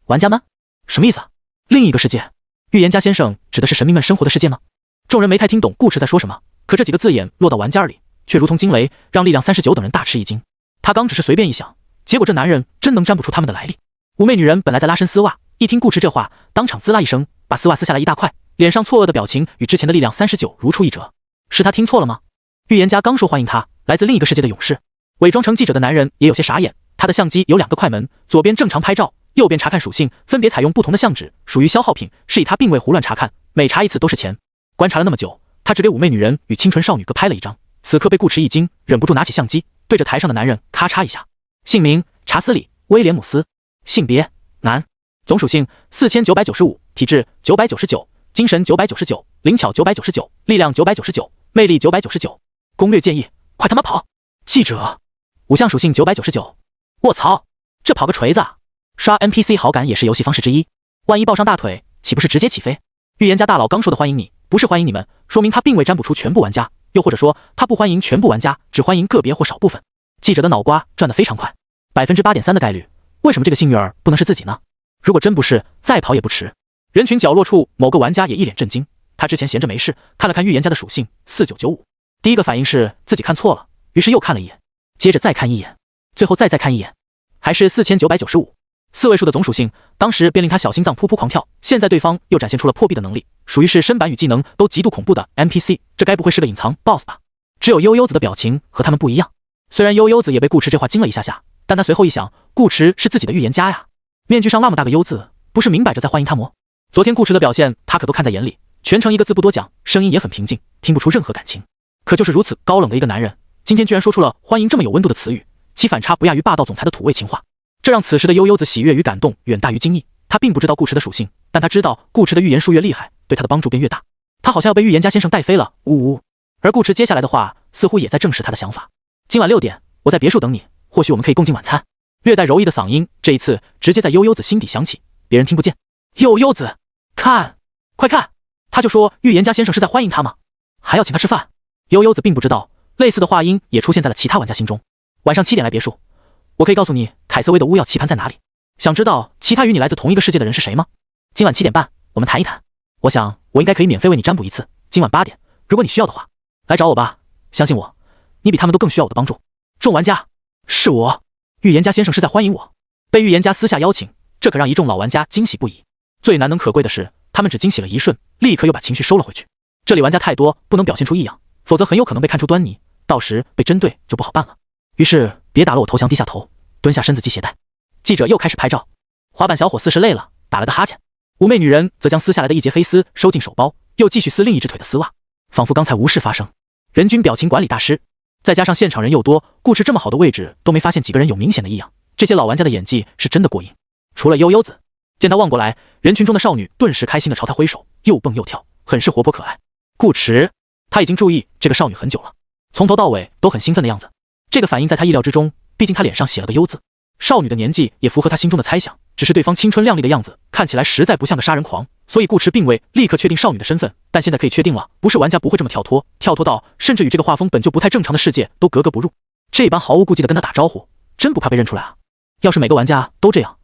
玩家们，什么意思啊？另一个世界？预言家先生指的是神明们生活的世界吗？众人没太听懂顾迟在说什么，可这几个字眼落到玩家耳里，却如同惊雷，让力量39等人大吃一惊。他刚只是随便一想，结果这男人真能占不出他们的来历。妩媚女人本来在拉伸丝袜，一听顾迟这话，当场滋啦一声，把丝袜撕下来一大块，脸上错愕的表情与之前的力量39如出一辙。是他听错了吗？预言家刚说欢迎他，来自另一个世界的勇士。伪装成记者的男人也有些傻眼，他的相机有2个快门，左边正常拍照，右边查看属性，分别采用不同的相纸，属于消耗品，是以他并未胡乱查看，每查一次都是钱。观察了那么久，他只给妩媚女人与清纯少女各拍了一张，此刻被顾迟一惊，忍不住拿起相机，对着台上的男人咔嚓一下。姓名：查斯里·威廉姆斯，性别：男，总属性4995，体质999，精神999，灵巧999，力量999，魅力999。攻略建议：快他妈跑！记者，5项属性999。卧槽，这跑个锤子啊！刷 NPC 好感也是游戏方式之一，万一抱上大腿，岂不是直接起飞？预言家大佬刚说的欢迎你，不是欢迎你们，说明他并未占卜出全部玩家，又或者说他不欢迎全部玩家，只欢迎个别或少部分。记者的脑瓜转得非常快，8.3%的概率，为什么这个幸运儿不能是自己呢？如果真不是，再跑也不迟。人群角落处，某个玩家也一脸震惊，他之前闲着没事，看了看预言家的属性4995，第一个反应是自己看错了，于是又看了一眼，接着再看一眼，最后再看一眼，还是4995，4位数的总属性，当时便令他小心脏噗噗狂跳。现在对方又展现出了破壁的能力，属于是身板与技能都极度恐怖的 NPC， 这该不会是个隐藏 BOSS 吧？只有悠悠子的表情和他们不一样，虽然悠悠子也被顾池这话惊了一下下，但他随后一想，顾池是自己的预言家呀，面具上那么大个悠字，不是明摆着在欢迎他么？昨天顾池的表现，他可都看在眼里，全程一个字不多讲，声音也很平静，听不出任何感情。可就是如此高冷的一个男人，今天居然说出了欢迎这么有温度的词语，其反差不亚于霸道总裁的土味情话，这让此时的悠悠子喜悦与感动远大于惊异。他并不知道顾池的属性，但他知道顾池的预言术越厉害，对他的帮助便越大。他好像要被预言家先生带飞了，呜呜。而顾池接下来的话似乎也在证实他的想法。今晚6点，我在别墅等你，或许我们可以共进晚餐。略带柔意的嗓音，这一次直接在悠悠子心底响起，别人听不见。悠悠子，看，快看，他就说预言家先生是在欢迎他吗？还要请他吃饭。悠悠子并不知道，类似的话音也出现在了其他玩家心中。晚上7点来别墅，我可以告诉你凯瑟薇的巫药棋盘在哪里。想知道其他与你来自同一个世界的人是谁吗？今晚7点半，我们谈一谈。我想我应该可以免费为你占卜一次。今晚8点，如果你需要的话，来找我吧。相信我，你比他们都更需要我的帮助。众玩家，是我。预言家先生是在欢迎我。被预言家私下邀请，这可让一众老玩家惊喜不已。最难能可贵的是，他们只惊喜了一瞬，立刻又把情绪收了回去。这里玩家太多，不能表现出异样，否则很有可能被看出端倪，到时被针对就不好办了。于是别打了我投降，低下头，蹲下身子系鞋带。记者又开始拍照。滑板小伙似是累了，打了个哈欠。妩媚女人则将撕下来的一截黑丝收进手包，又继续撕另一只腿的丝袜，仿佛刚才无事发生。人均表情管理大师，再加上现场人又多，顾持这么好的位置都没发现几个人有明显的异样。这些老玩家的演技是真的过硬。除了悠悠子，见他望过来，人群中的少女顿时开心地朝他挥手，又蹦又跳，很是活泼可爱。顾持，他已经注意这个少女很久了，从头到尾都很兴奋的样子。这个反应在他意料之中，毕竟他脸上写了个悠字。少女的年纪也符合他心中的猜想，只是对方青春靓丽的样子看起来实在不像个杀人狂，所以顾持并未立刻确定少女的身份。但现在可以确定了，不是玩家不会这么跳脱到甚至与这个画风本就不太正常的世界都格格不入。这般毫无顾忌的跟他打招呼，真不怕被认出来啊？要是每个玩家都这样，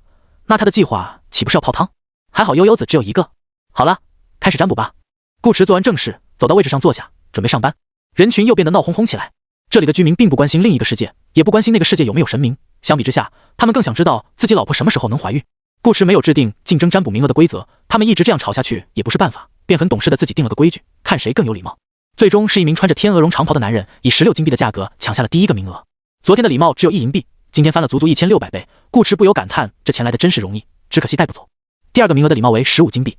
那他的计划岂不是要泡汤？还好悠悠子只有一个。好了，开始占卜吧。顾持做完正事，走到位置上坐下，准备上班。人群又变得闹哄哄起来。这里的居民并不关心另一个世界，也不关心那个世界有没有神明，相比之下，他们更想知道自己老婆什么时候能怀孕。顾持没有制定竞争占卜名额的规则，他们一直这样吵下去也不是办法，便很懂事的自己定了个规矩，看谁更有礼貌。最终是一名穿着天鹅绒长袍的男人以16金币的价格抢下了第一个名额。昨天的礼貌只有1银币，今天翻了足足1600倍，顾持不由感叹这钱来的真是容易，只可惜带不走。第二个名额的礼貌为15金币，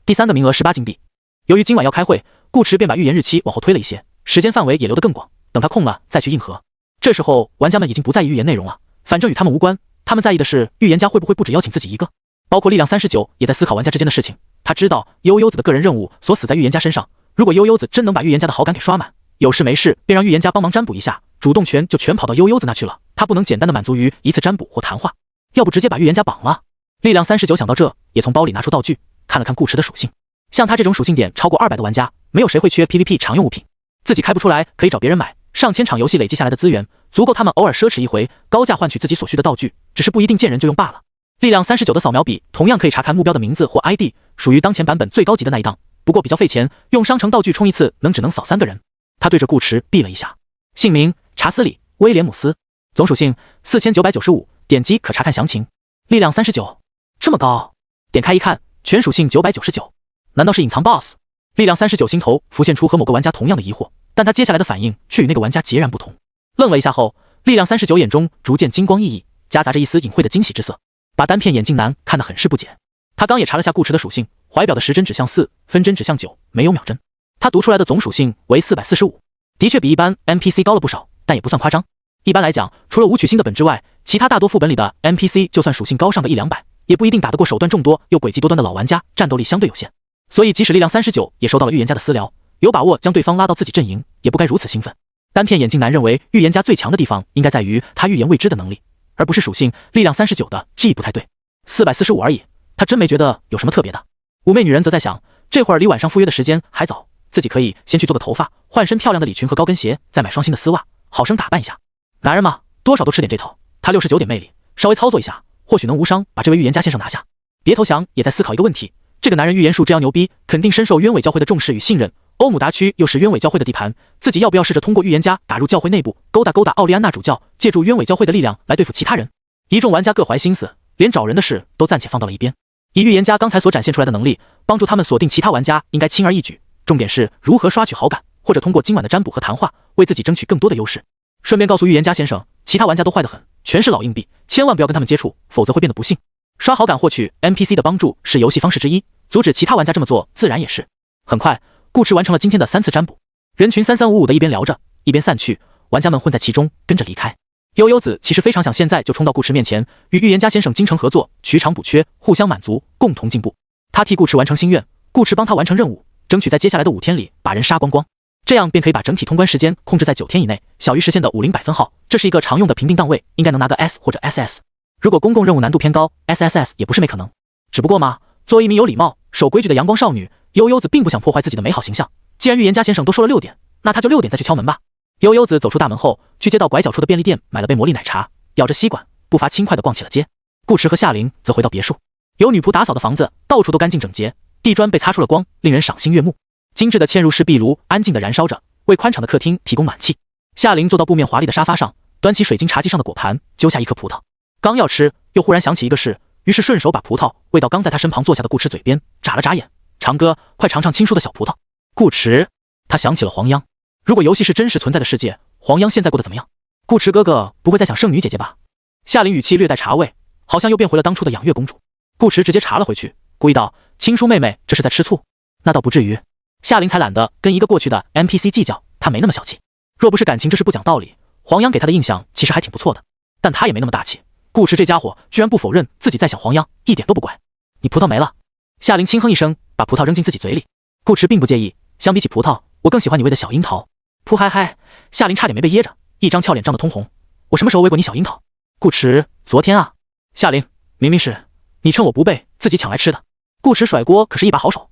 第三个名额18金币。由于今晚要开会，顾持便把预言日期往后推了一些，时间范围也留得更广，等他空了再去应和。这时候玩家们已经不在意预言内容了，反正与他们无关，他们在意的是预言家会不会不止邀请自己一个。包括力量39也在思考玩家之间的事情，他知道悠悠子的个人任务锁死在预言家身上，如果悠悠子真能把预言家的好感给刷满，有事没事便让预言家帮忙占卜一下，主动权就全跑到悠悠子那去了。他不能简单的满足于一次占卜或谈话，要不直接把预言家绑了。力量39想到这，也从包里拿出道具，看了看顾持的属性。像他这种属性点超过200的玩家，没有谁会缺 PVP 常用物品，自己开不出来可以找别人买。上千场游戏累积下来的资源，足够他们偶尔奢侈一回，高价换取自己所需的道具，只是不一定见人就用罢了。力量39的扫描笔同样可以查看目标的名字或 ID， 属于当前版本最高级的那一档，不过比较费钱，用商城道具充一次只能扫3个人。他对着顾持闭了一下，姓名查斯里·威廉姆斯，总属性4995，点击可查看详情。力量39，这么高？点开一看，全属性999，难道是隐藏 BOSS？ 力量39心头浮现出和某个玩家同样的疑惑，但他接下来的反应却与那个玩家截然不同。愣了一下后，力量39眼中逐渐金光熠熠，夹杂着一丝隐晦的惊喜之色，把单片眼镜男看得很是不解。他刚也查了下顾持的属性，怀表的时针指向4，分针指向9，没有秒针。他读出来的总属性为445，的确比一般 NPC 高了不少，但也不算夸张。一般来讲，除了武曲星的本之外，其他大多副本里的 NPC 就算属性高上个100-200，也不一定打得过手段众多又诡计多端的老玩家，战斗力相对有限。所以即使力量39也收到了预言家的私聊，有把握将对方拉到自己阵营，也不该如此兴奋。单片眼镜男认为预言家最强的地方应该在于他预言未知的能力，而不是属性。力量39的 G 不太对，445而已，他真没觉得有什么特别的。妩媚女人则在想，这会儿离晚上赴约的时间还早，自己可以先去做个头发，换身漂亮的礼裙和高跟鞋，再买双新的丝袜，好生打扮一下。男人嘛，多少都吃点这套。他69点魅力，稍微操作一下，或许能无伤把这位预言家先生拿下。别投降也在思考一个问题，这个男人预言术这样牛逼，肯定深受冤委教会的重视与信任。欧姆达区又是冤委教会的地盘，自己要不要试着通过预言家打入教会内部，勾搭奥利安娜主教，借助冤委教会的力量来对付其他人？一众玩家各怀心思，连找人的事都暂且放到了一边。以预言家刚才所展现出来的能力，帮助他们锁定其他玩家应该轻而易举。重点是如何刷取好感，或者通过今晚的占卜和谈话，为自己争取更多的优势。顺便告诉预言家先生，其他玩家都坏得很，全是老硬币，千万不要跟他们接触，否则会变得不幸。刷好感获取 NPC 的帮助是游戏方式之一，阻止其他玩家这么做自然也是。很快，顾池完成了今天的3次占卜，人群3355的一边聊着，一边散去，玩家们混在其中，跟着离开。悠悠子其实非常想现在就冲到顾池面前，与预言家先生精诚合作，取长补缺，互相满足，共同进步。他替顾池完成心愿，顾池帮他完成任务，争取在接下来的5天里把人杀光光，这样便可以把整体通关时间控制在9天以内，小于实现的50-100分号。这是一个常用的评定档位，应该能拿个 S 或者 SS。如果公共任务难度偏高 ，SSS 也不是没可能。只不过嘛，作为一名有礼貌、守规矩的阳光少女，悠悠子并不想破坏自己的美好形象。既然预言家先生都说了6点，那他就6点再去敲门吧。悠悠子走出大门后，去街道拐角处的便利店买了杯魔力奶茶，咬着吸管，步伐轻快地逛起了街。顾池和夏琳则回到别墅，有女仆打扫的房子到处都干净整洁，地砖被擦出了光，令人赏心悦目。精致的嵌入式壁炉安静地燃烧着，为宽敞的客厅提供暖气。夏琳坐到布面华丽的沙发上，端起水晶茶几上的果盘，揪下一颗葡萄，刚要吃，又忽然想起一个事，于是顺手把葡萄喂到刚在他身旁坐下的顾池嘴边，眨了眨眼，长哥，快尝尝亲叔的小葡萄。顾池，他想起了黄央，如果游戏是真实存在的世界，黄央现在过得怎么样？顾池哥哥不会在想圣女姐姐吧？夏琳语气略带茶味，好像又变回了当初的养月公主。顾池直接查了回去，故意道：亲叔妹妹这是在吃醋？那倒不至于。夏琳才懒得跟一个过去的 NPC 计较，她没那么小气。若不是感情这是不讲道理，黄央给她的印象其实还挺不错的，但她也没那么大气。顾池这家伙居然不否认自己在想黄央，一点都不乖。你葡萄没了。夏琳轻哼一声，把葡萄扔进自己嘴里。顾池并不介意，相比起葡萄，我更喜欢你喂的小樱桃。噗嗨嗨，夏琳差点没被噎着，一张俏脸涨得通红。我什么时候喂过你小樱桃？顾池，昨天啊。夏琳，明明是你趁我不备自己抢来吃的。顾池甩锅可是一把好手，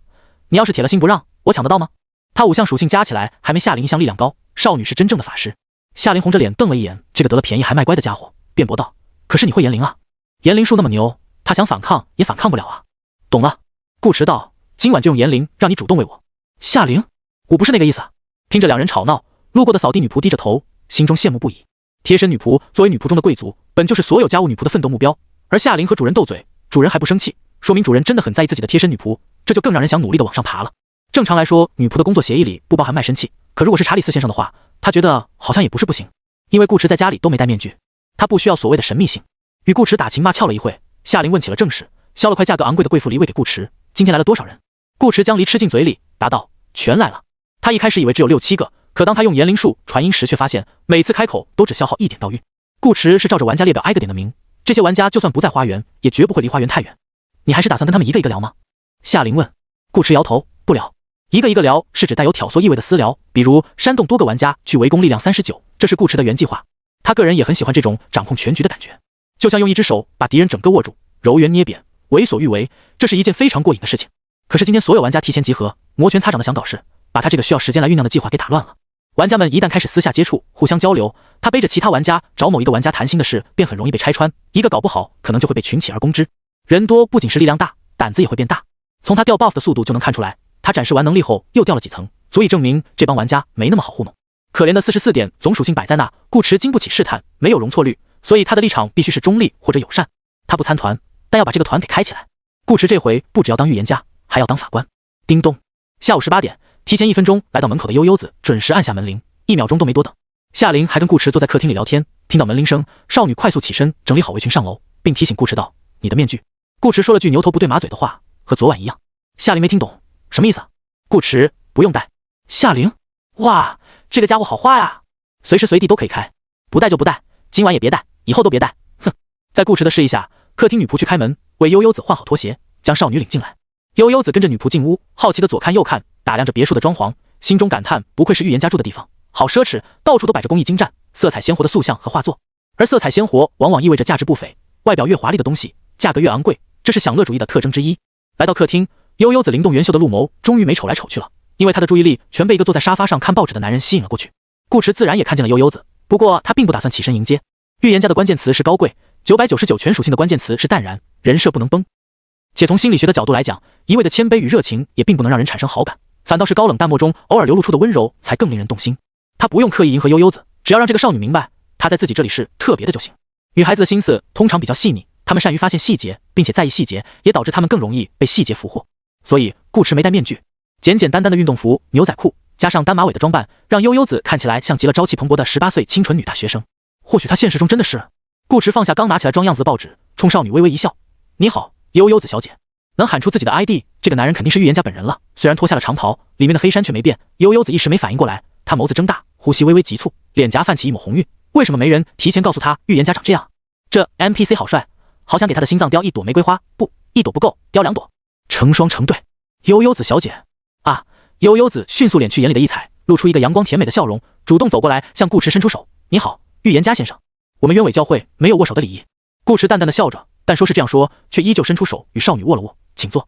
你要是铁了心不让，我抢得到吗？他5项属性加起来还没夏琳一项力量高，少女是真正的法师。夏琳红着脸瞪了一眼这个得了便宜还卖乖的家伙，辩驳道：可是你会言灵啊，言灵术那么牛，他想反抗也反抗不了啊。懂了。顾池道：今晚就用言灵让你主动喂我。夏琳，我不是那个意思。听着两人吵闹，路过的扫地女仆低着头，心中羡慕不已。贴身女仆作为女仆中的贵族，本就是所有家务女仆的奋斗目标，而夏琳和主人斗嘴，主人还不生气，说明主人真的很在意自己的贴身女仆，这就更让人想努力的往上爬了。正常来说，女仆的工作协议里不包含卖身契，可如果是查理斯先生的话，他觉得好像也不是不行，因为顾池在家里都没戴面具，他不需要所谓的神秘性。与顾池打情骂俏了一会，夏琳问起了正事，削了块价格昂贵的贵妇梨喂给顾池。今天来了多少人？顾池将梨吃进嘴里，答道：全来了。他一开始以为只有6-7个，可当他用言灵术传音时，却发现每次开口都只消耗1点道运。顾池是照着玩家列表挨个点的名，这些玩家就算不在花园，也绝不会离花园太远。你还是打算跟他们一个一个聊吗？夏琳问。顾池摇头，不聊。一个一个聊是指带有挑唆意味的私聊，比如煽动多个玩家去围攻力量39，这是顾池的原计划。他个人也很喜欢这种掌控全局的感觉，就像用一只手把敌人整个握住，揉圆捏扁，为所欲为，这是一件非常过瘾的事情。可是今天所有玩家提前集合，摩拳擦掌的想搞事，把他这个需要时间来酝酿的计划给打乱了。玩家们一旦开始私下接触，互相交流，他背着其他玩家找某一个玩家谈心的事，便很容易被拆穿，一个搞不好可能就会被群起而攻之。人多不仅是力量大，胆子也会变大。从他掉 buff 的速度就能看出来，他展示完能力后又掉了几层，足以证明这帮玩家没那么好糊弄。可怜的44点总属性摆在那，顾池经不起试探，没有容错率，所以他的立场必须是中立或者友善。他不参团，但要把这个团给开起来。顾池这回不只要当预言家，还要当法官。叮咚，下午18点，提前1分钟来到门口的悠悠子准时按下门铃，1秒钟都没多等。夏琳还跟顾池坐在客厅里聊天，听到门铃声，少女快速起身整理好围裙上楼，并提醒顾池道：你的面具。顾池说了句牛头不对马嘴的话，和昨晚一样。夏琳没听懂，什么意思啊？顾池，不用戴。夏琳，哇，这个家伙好花呀，随时随地都可以开，不戴就不戴，今晚也别戴，以后都别戴。哼！在顾池的示意下，客厅女仆去开门，为悠悠子换好拖鞋，将少女领进来。悠悠子跟着女仆进屋，好奇的左看右看，打量着别墅的装潢，心中感叹不愧是预言家住的地方，好奢侈，到处都摆着工艺精湛、色彩鲜活的塑像和画作。而色彩鲜活往往意味着价值不菲，外表越华丽的东西，价格越昂贵，这是享乐主义的特征之一。来到客厅，悠悠子灵动圆秀的鹿眸终于没瞅来瞅去了，因为他的注意力全被一个坐在沙发上看报纸的男人吸引了过去。顾池自然也看见了悠悠子，不过他并不打算起身迎接。预言家的关键词是高贵，999全属性的关键词是淡然，人设不能崩。且从心理学的角度来讲，一味的谦卑与热情也并不能让人产生好感，反倒是高冷淡漠中偶尔流露出的温柔才更令人动心。他不用刻意迎合悠悠子，只要让这个少女明白她在自己这里是特别的就行。女孩子的心思通常比较细腻，她们善于发现细节，并且在意细节，也导致她们更容易被细节俘获。所以顾池没戴面具，简简单单的运动服、牛仔裤加上单马尾的装扮，让悠悠子看起来像极了朝气蓬勃的18岁清纯女大学生。或许她现实中真的是……顾池放下刚拿起来装样子的报纸，冲少女微微一笑：“你好，悠悠子小姐。”能喊出自己的 ID， 这个男人肯定是预言家本人了。虽然脱下了长袍，里面的黑衫却没变。悠悠子一时没反应过来，他眸子睁大，呼吸微微急促，脸颊泛起一抹红晕。为什么没人提前告诉他预言家长这样？这 NPC 好帅，好想给他的心脏雕一朵玫瑰花，不，一朵不够，雕2朵，成双成对。悠悠子小姐啊！悠悠子迅速敛去眼里的异彩，露出一个阳光甜美的笑容，主动走过来向顾池伸出手：“你好，预言家先生。我们鸢尾教会没有握手的礼仪。”顾池淡淡的笑着，但说是这样说，却依旧伸出手与少女握了握：“请坐。”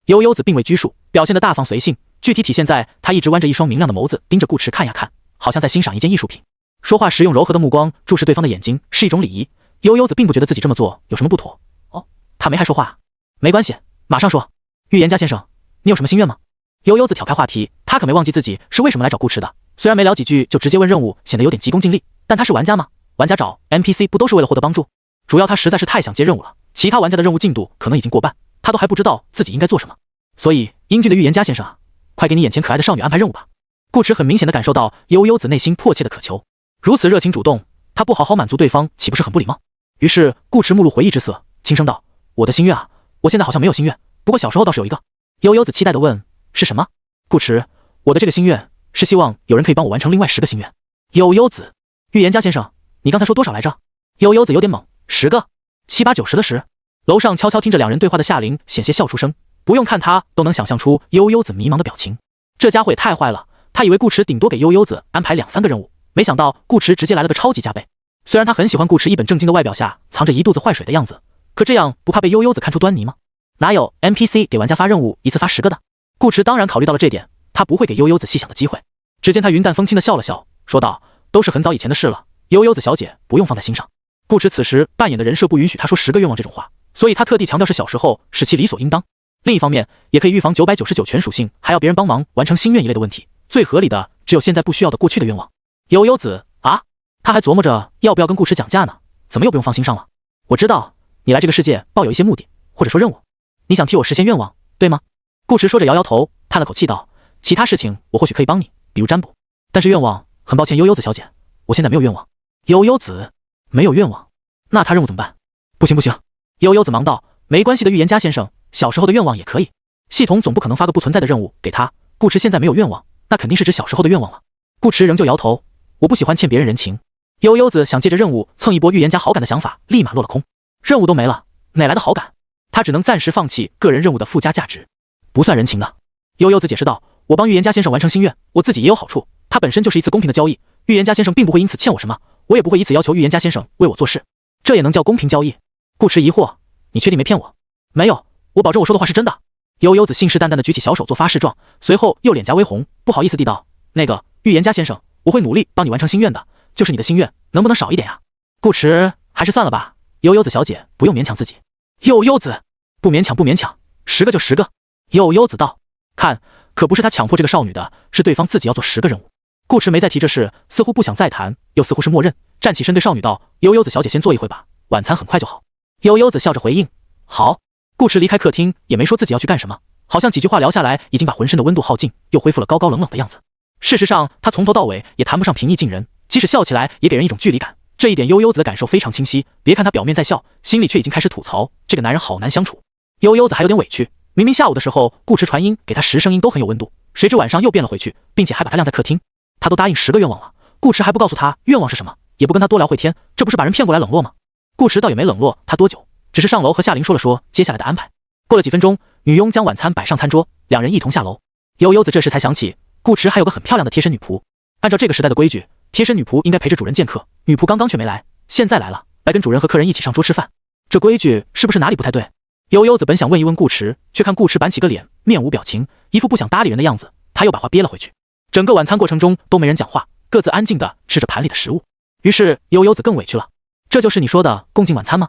悠悠子并未拘束，表现得大方随性，具体体现在她一直弯着一双明亮的眸子盯着顾池看呀看，好像在欣赏一件艺术品。说话时用柔和的目光注视对方的眼睛是一种礼仪。悠悠子并不觉得自己这么做有什么不妥。哦，他没还说话。没关系，马上说。预言家先生，你有什么心愿吗？悠悠子挑开话题，他可没忘记自己是为什么来找顾池的。虽然没聊几句就直接问任务，显得有点急功近利，但他是玩家嘛，玩家找 NPC 不都是为了获得帮助？主要他实在是太想接任务了，其他玩家的任务进度可能已经过半，他都还不知道自己应该做什么。所以，英俊的预言家先生啊，快给你眼前可爱的少女安排任务吧。顾池很明显地感受到悠悠子内心迫切的渴求，如此热情主动，他不好好满足对方，岂不是很不礼貌？于是顾池目露回忆之色，轻声道：“我的心愿啊，我现在好像没有心愿，不过小时候倒是有一个。”悠悠子期待地问：“是什么？”顾池：“我的这个心愿是希望有人可以帮我完成另外10个心愿。”悠悠子：“预言家先生，你刚才说多少来着？”悠悠子有点懵：“10个，7、8、9、10的10。”楼上悄悄听着两人对话的夏琳险些笑出声，不用看他都能想象出悠悠子迷茫的表情。这家伙也太坏了，他以为顾池顶多给悠悠子安排2、3个任务，没想到顾池直接来了个超级加倍。虽然他很喜欢顾池一本正经的外表下藏着一肚子坏水的样子，可这样不怕被悠悠子看出端倪吗？哪有 NPC 给玩家发任务一次发10个的？顾池当然考虑到了这点，他不会给悠悠子细想的机会。只见他云淡风轻的笑了笑，说道：“都是很早以前的事了，悠悠子小姐不用放在心上。”顾池此时扮演的人设不允许他说10个愿望这种话，所以他特地强调是小时候，使其理所应当。另一方面，也可以预防999全属性还要别人帮忙完成心愿一类的问题。最合理的只有现在不需要的过去的愿望。悠悠子啊，他还琢磨着要不要跟顾池讲价呢，怎么又不用放心上了？我知道你来这个世界抱有一些目的，或者说任务，你想替我实现愿望，对吗？顾池说着摇摇头，叹了口气道：“其他事情我或许可以帮你，比如占卜，但是愿望，很抱歉，悠悠子小姐，我现在没有愿望。”悠悠子没有愿望，那他任务怎么办？不行，悠悠子忙道：“没关系的，预言家先生，小时候的愿望也可以。系统总不可能发个不存在的任务给他。顾池现在没有愿望，那肯定是指小时候的愿望了。”顾池仍旧摇头：“我不喜欢欠别人人情。”悠悠子想借着任务蹭一波预言家好感的想法立马落了空，任务都没了，哪来的好感？他只能暂时放弃个人任务的附加价值，不算人情的。悠悠子解释道：“我帮预言家先生完成心愿，我自己也有好处，它本身就是一次公平的交易，预言家先生并不会因此欠我什么，我也不会以此要求预言家先生为我做事，这也能叫公平交易？”顾池疑惑：“你确定没骗我？”“没有，我保证我说的话是真的。”悠悠子信誓旦旦地举起小手做发誓状，随后又脸颊微红，不好意思地道：“那个预言家先生，我会努力帮你完成心愿的，就是你的心愿能不能少一点呀？”顾池：“还是算了吧，悠悠子小姐不用勉强自己。”悠悠子：“不勉强，10个就10个。”悠悠子道：“看，可不是他强迫这个少女的，是对方自己要做10个任务。”顾池没再提这事，似乎不想再谈，又似乎是默认，站起身对少女道：“悠悠子小姐先坐一会吧，晚餐很快就好。”悠悠子笑着回应：“好。”顾池离开客厅，也没说自己要去干什么，好像几句话聊下来，已经把浑身的温度耗尽，又恢复了高高冷冷的样子。事实上，他从头到尾也谈不上平易近人，即使笑起来，也给人一种距离感。这一点悠悠子的感受非常清晰，别看他表面在笑，心里却已经开始吐槽这个男人好难相处。悠悠子还有点委屈，明明下午的时候顾池传音给他10声音都很有温度，谁知晚上又变了回去，并且还把他晾在客厅。他都答应10个愿望了，顾池还不告诉他愿望是什么，也不跟他多聊会天，这不是把人骗过来冷落吗？顾池倒也没冷落他多久，只是上楼和夏琳说了说接下来的安排。过了几分钟，女佣将晚餐摆上餐桌，两人一同下楼。悠悠子这时才想起，顾池还有个很漂亮的贴身女仆。按照这个时代的规矩，贴身女仆应该陪着主人见客，女仆刚刚却没来，现在来了，来跟主人和客人一起上桌吃饭，这规矩是不是哪里不太对？悠悠子本想问一问顾池，却看顾池板起个脸，面无表情，一副不想搭理人的样子，他又把话憋了回去。整个晚餐过程中都没人讲话，各自安静地吃着盘里的食物。于是悠悠子更委屈了，这就是你说的共进晚餐吗？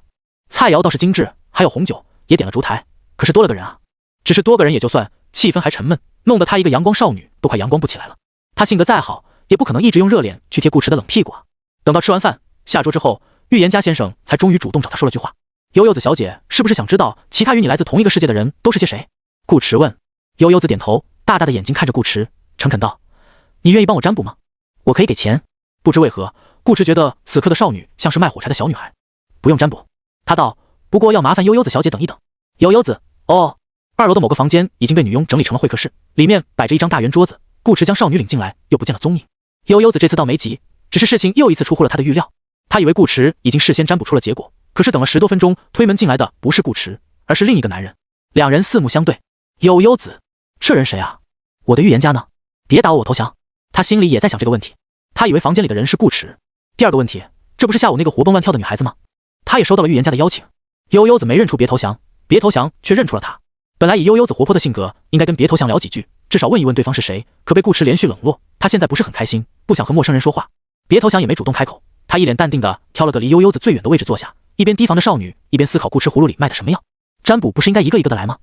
菜肴倒是精致，还有红酒，也点了烛台，可是多了个人啊。只是多个人也就算，气氛还沉闷，弄得他一个阳光少女都快阳光不起来了。他性格再好，也不可能一直用热脸去贴顾池的冷屁股啊。等到吃完饭下桌之后，预言家先生才终于主动找他说了句话：“悠悠子小姐，是不是想知道其他与你来自同一个世界的人都是些谁？”顾池问。悠悠子点头，大大的眼睛看着顾池，诚恳道：“你愿意帮我占卜吗？我可以给钱。”不知为何，顾池觉得此刻的少女像是卖火柴的小女孩。不用占卜，他道：“不过要麻烦悠悠子小姐等一等。”悠悠子，哦。2楼的某个房间已经被女佣整理成了会客室，里面摆着一张大圆桌子。顾池将少女领进来，又不见了踪影。悠悠子这次倒没急，只是事情又一次出乎了他的预料。他以为顾池已经事先占卜出了结果，可是等了10多分钟，推门进来的不是顾池，而是另一个男人。两人四目相对，悠悠子，这人谁啊？我的预言家呢？别打我，我投降。他心里也在想这个问题。他以为房间里的人是顾池。第二个问题，这不是下午那个活蹦乱跳的女孩子吗？他也收到了预言家的邀请。悠悠子没认出别投降，别投降却认出了他。本来以悠悠子活泼的性格，应该跟别投降聊几句，至少问一问对方是谁，可被顾池连续冷落，他现在不是很开心，不想和陌生人说话。别投降也没主动开口，他一脸淡定的挑了个离悠悠子最远的位置坐下，一边提防着少女，一边思考顾池葫芦里卖的什么药。占卜不是应该一个一个的来吗？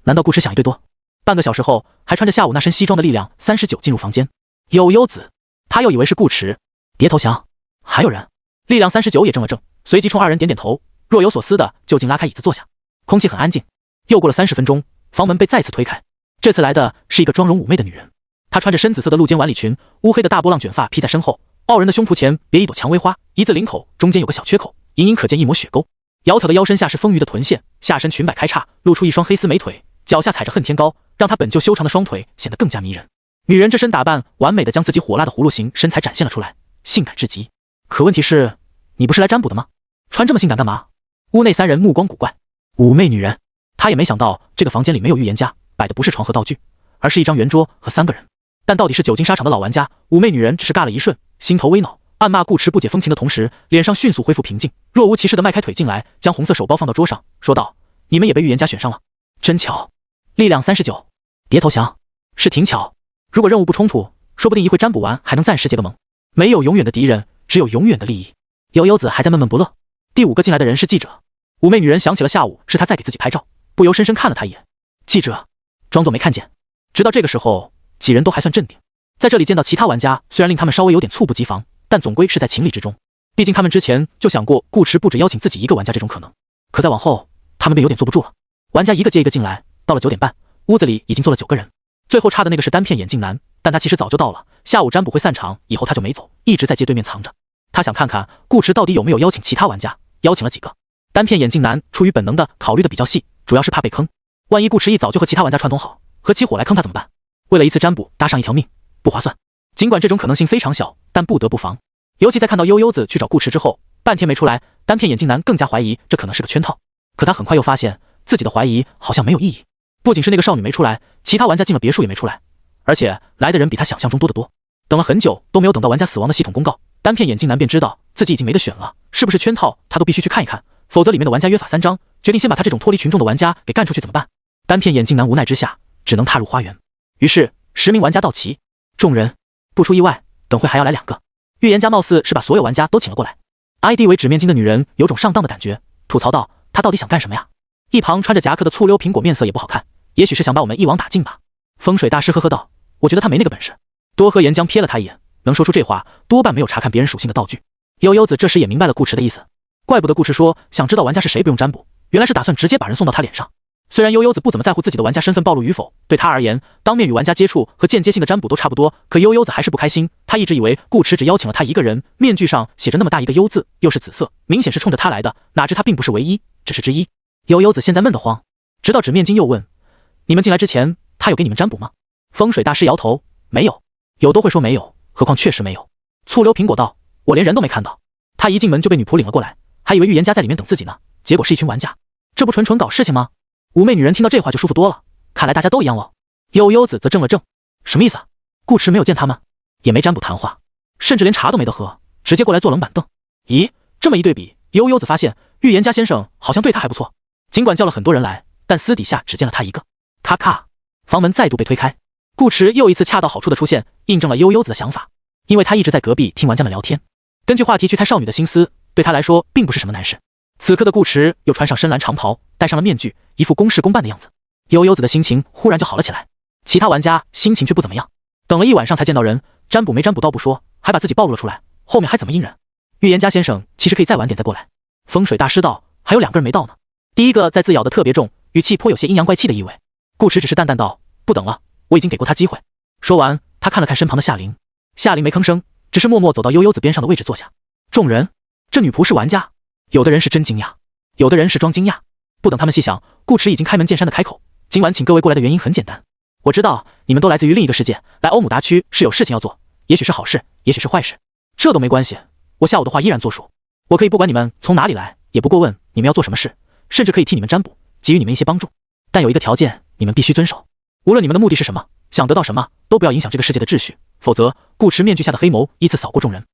难道顾池想一堆多？半个小时后，还穿着下午那身西装的力量39进入房间。悠悠子，他又以为是顾池。别投降，还有人。力量39也怔了怔，随即冲2人点点头，若有所思的就近拉开椅子坐下。空气很安静。又过了30分钟，房门被再次推开。这次来的是一个妆容妩媚的女人，她穿着深紫色的露肩晚礼裙，乌黑的大波浪卷发披在身后，傲人的胸脯前别一朵蔷薇花，一字领口中间有个小缺口，隐隐可见一抹血沟。窈窕的腰身下是丰腴的臀线，下身裙摆开叉，露出一双黑丝美腿，脚下踩着恨天高，让她本就修长的双腿显得更加迷人。女人这身打扮完美的将自己火辣的葫芦形身材展现了出来，性感至极。可问题是，你不是来占卜的吗？穿这么性感干嘛？屋内3人目光古怪。妩媚女人，他也没想到这个房间里没有预言家，摆的不是床和道具，而是一张圆桌和3个人。但到底是久经沙场的老玩家，妩媚女人只是尬了一瞬，心头微恼，暗骂顾池不解风情的同时，脸上迅速恢复平静，若无其事的迈开腿进来，将红色手包放到桌上，说道：“你们也被预言家选上了，真巧。力量39，别投降，是挺巧。如果任务不冲突，说不定一会占卜完还能暂时结个盟。没有永远的敌人，只有永远的利益。”悠悠子还在闷闷不乐。第5个进来的人是记者。妩媚女人想起了下午是她在给自己拍照，不由深深看了他一眼。记者装作没看见。直到这个时候，几人都还算镇定。在这里见到其他玩家，虽然令他们稍微有点猝不及防，但总归是在情理之中。毕竟他们之前就想过顾池不止邀请自己一个玩家这种可能。可再往后，他们便有点坐不住了。玩家一个接一个进来，到了9点半，屋子里已经坐了9个人。最后差的那个是单片眼镜男，但他其实早就到了。下午占卜会散场以后他就没走，一直在街对面藏着。他想看看顾池到底有没有邀请其他玩家，邀请了几个。单片眼镜男出于本能的考虑的比较细，主要是怕被坑。万一顾池一早就和其他玩家串通好，合起伙来坑他怎么办？为了一次占卜搭上一条命，不划算。尽管这种可能性非常小，但不得不防。尤其在看到悠悠子去找顾池之后，半天没出来，单片眼镜男更加怀疑这可能是个圈套。可他很快又发现自己的怀疑好像没有意义。不仅是那个少女没出来，其他玩家进了别墅也没出来，而且来的人比他想象中多得多。等了很久都没有等到玩家死亡的系统公告，单片眼镜男便知道自己已经没得选了，是不是圈套他都必须去看一看，否则里面的玩家约法3章，决定先把他这种脱离群众的玩家给干出去怎么办？单片眼镜男无奈之下只能踏入花园。于是10名玩家到齐，众人不出意外，等会还要来2个。预言家貌似是把所有玩家都请了过来。ID 为纸面巾的女人有种上当的感觉，吐槽道：“她到底想干什么呀？”一旁穿着夹克的醋溜苹果面色也不好看，也许是想把我们一网打尽吧。风水大师呵呵道：“我觉得他没那个本事。”多喝岩浆瞥了他一眼，能说出这话多半没有查看别人属性的道具。悠悠子这时也明白了顾池的意思，怪不得顾池说想知道玩家是谁不用占卜，原来是打算直接把人送到他脸上。虽然悠悠子不怎么在乎自己的玩家身份暴露与否，对他而言，当面与玩家接触和间接性的占卜都差不多，可悠悠子还是不开心。他一直以为顾池只邀请了他一个人，面具上写着那么大一个幽字，又是紫色，明显是冲着他来的，哪知他并不是唯一，只是之一。悠悠子现在闷得慌，直到纸面巾又问：“你们进来之前，他有给你们占卜吗？”风水大师摇头：“没有，有都会说没有，何况确实没有。”醋溜苹果道：“我连人都没看到，他一进门就被女仆领了过来，还以为预言家在里面等自己呢，结果是一群玩家，这不纯纯搞事情吗？”妩媚女人听到这话就舒服多了，看来大家都一样了。悠悠子则怔了怔，什么意思啊？顾池没有见他们，也没占卜谈话，甚至连茶都没得喝，直接过来坐冷板凳。咦，这么一对比，悠悠子发现预言家先生好像对他还不错。尽管叫了很多人来，但私底下只见了他一个。咔咔，房门再度被推开，顾池又一次恰到好处的出现，印证了悠悠子的想法，因为他一直在隔壁听玩家们聊天，根据话题去猜少女的心思，对他来说并不是什么难事。此刻的顾池又穿上深蓝长袍，戴上了面具，一副公事公办的样子。悠悠子的心情忽然就好了起来，其他玩家心情却不怎么样。等了一晚上才见到人，占卜没占卜倒不说，还把自己暴露了出来，后面还怎么阴人？预言家先生其实可以再晚点再过来。风水大师道：“还有2个人没到呢。”第一个在字咬得特别重，语气颇有些阴阳怪气的意味。顾池只是淡淡道：“不等了，我已经给过他机会。”说完，他看了看身旁的夏琳，夏琳没吭声，只是默默走到悠悠子边上的位置坐下。众人，这女仆是玩家，有的人是真惊讶，有的人是装惊讶。不等他们细想，顾池已经开门见山的开口：今晚请各位过来的原因很简单，我知道你们都来自于另一个世界，来欧姆达区是有事情要做，也许是好事，也许是坏事，这都没关系，我下午的话依然作数。我可以不管你们从哪里来，也不过问你们要做什么事，甚至可以替你们占卜，给予你们一些帮助，但有一个条件，你们必须遵守。无论你们的目的是什么，想得到什么，都不要影响这个世界的秩序，否则……顾池面具下的黑眸依次扫过众人，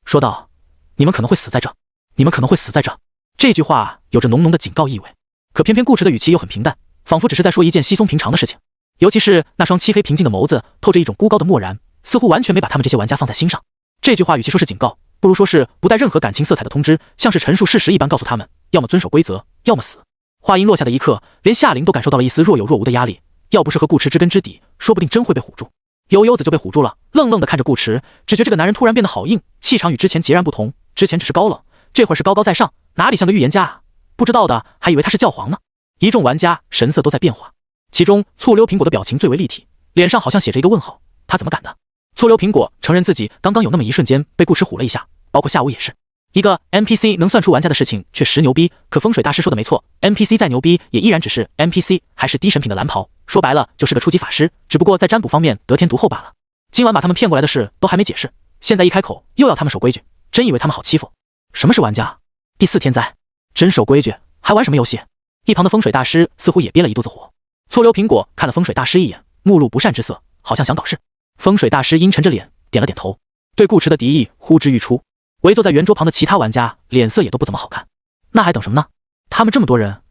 说道：“你们可能会死在这，你们可能会死在这。”这句话有着浓浓的警告意味，可偏偏顾池的语气又很平淡，仿佛只是在说一件稀松平常的事情。尤其是那双漆黑平静的眸子，透着一种孤高的漠然，似乎完全没把他们这些玩家放在心上。这句话与其说是警告，不如说是不带任何感情色彩的通知，像是陈述事实一般告诉他们，要么遵守规则，要么死。话音落下的一刻，连夏琳都感受到了一丝若有若无的压力，要不是和顾池知根知底，说不定真会被唬住。悠悠子就被唬住了，愣愣地看着顾池，只觉这个男人突然变得好硬，气场与之前截然不同。之前只是高冷，这会儿是高高在上，哪里像个预言家啊？不知道的还以为他是教皇呢。一众玩家神色都在变化，其中醋溜苹果的表情最为立体，脸上好像写着一个问号。他怎么敢的？醋溜苹果承认自己刚刚有那么一瞬间被顾池唬了一下，包括下午也是。一个 NPC 能算出玩家的事情确实牛逼，可风水大师说的没错， NPC 再牛逼也依然只是 NPC， 还是低神品的蓝袍，说白了就是个初级法师，只不过在占卜方面得天独厚罢了。今晚把他们骗过来的事都还没解释，现在一开口又要他们守规矩，真以为他们好欺负？什么是玩家？第4天灾，真守规矩还玩什么游戏？一旁的风水大师似乎也憋了一肚子火。醋溜苹果看了风水大师一眼，目露不善之色，好像想搞事。风水大师阴沉着脸点了点头，对顾池的敌意呼之欲出。围坐在圆桌旁的其他玩家脸色也都不怎么好看，那还等什么呢？他们这么多人，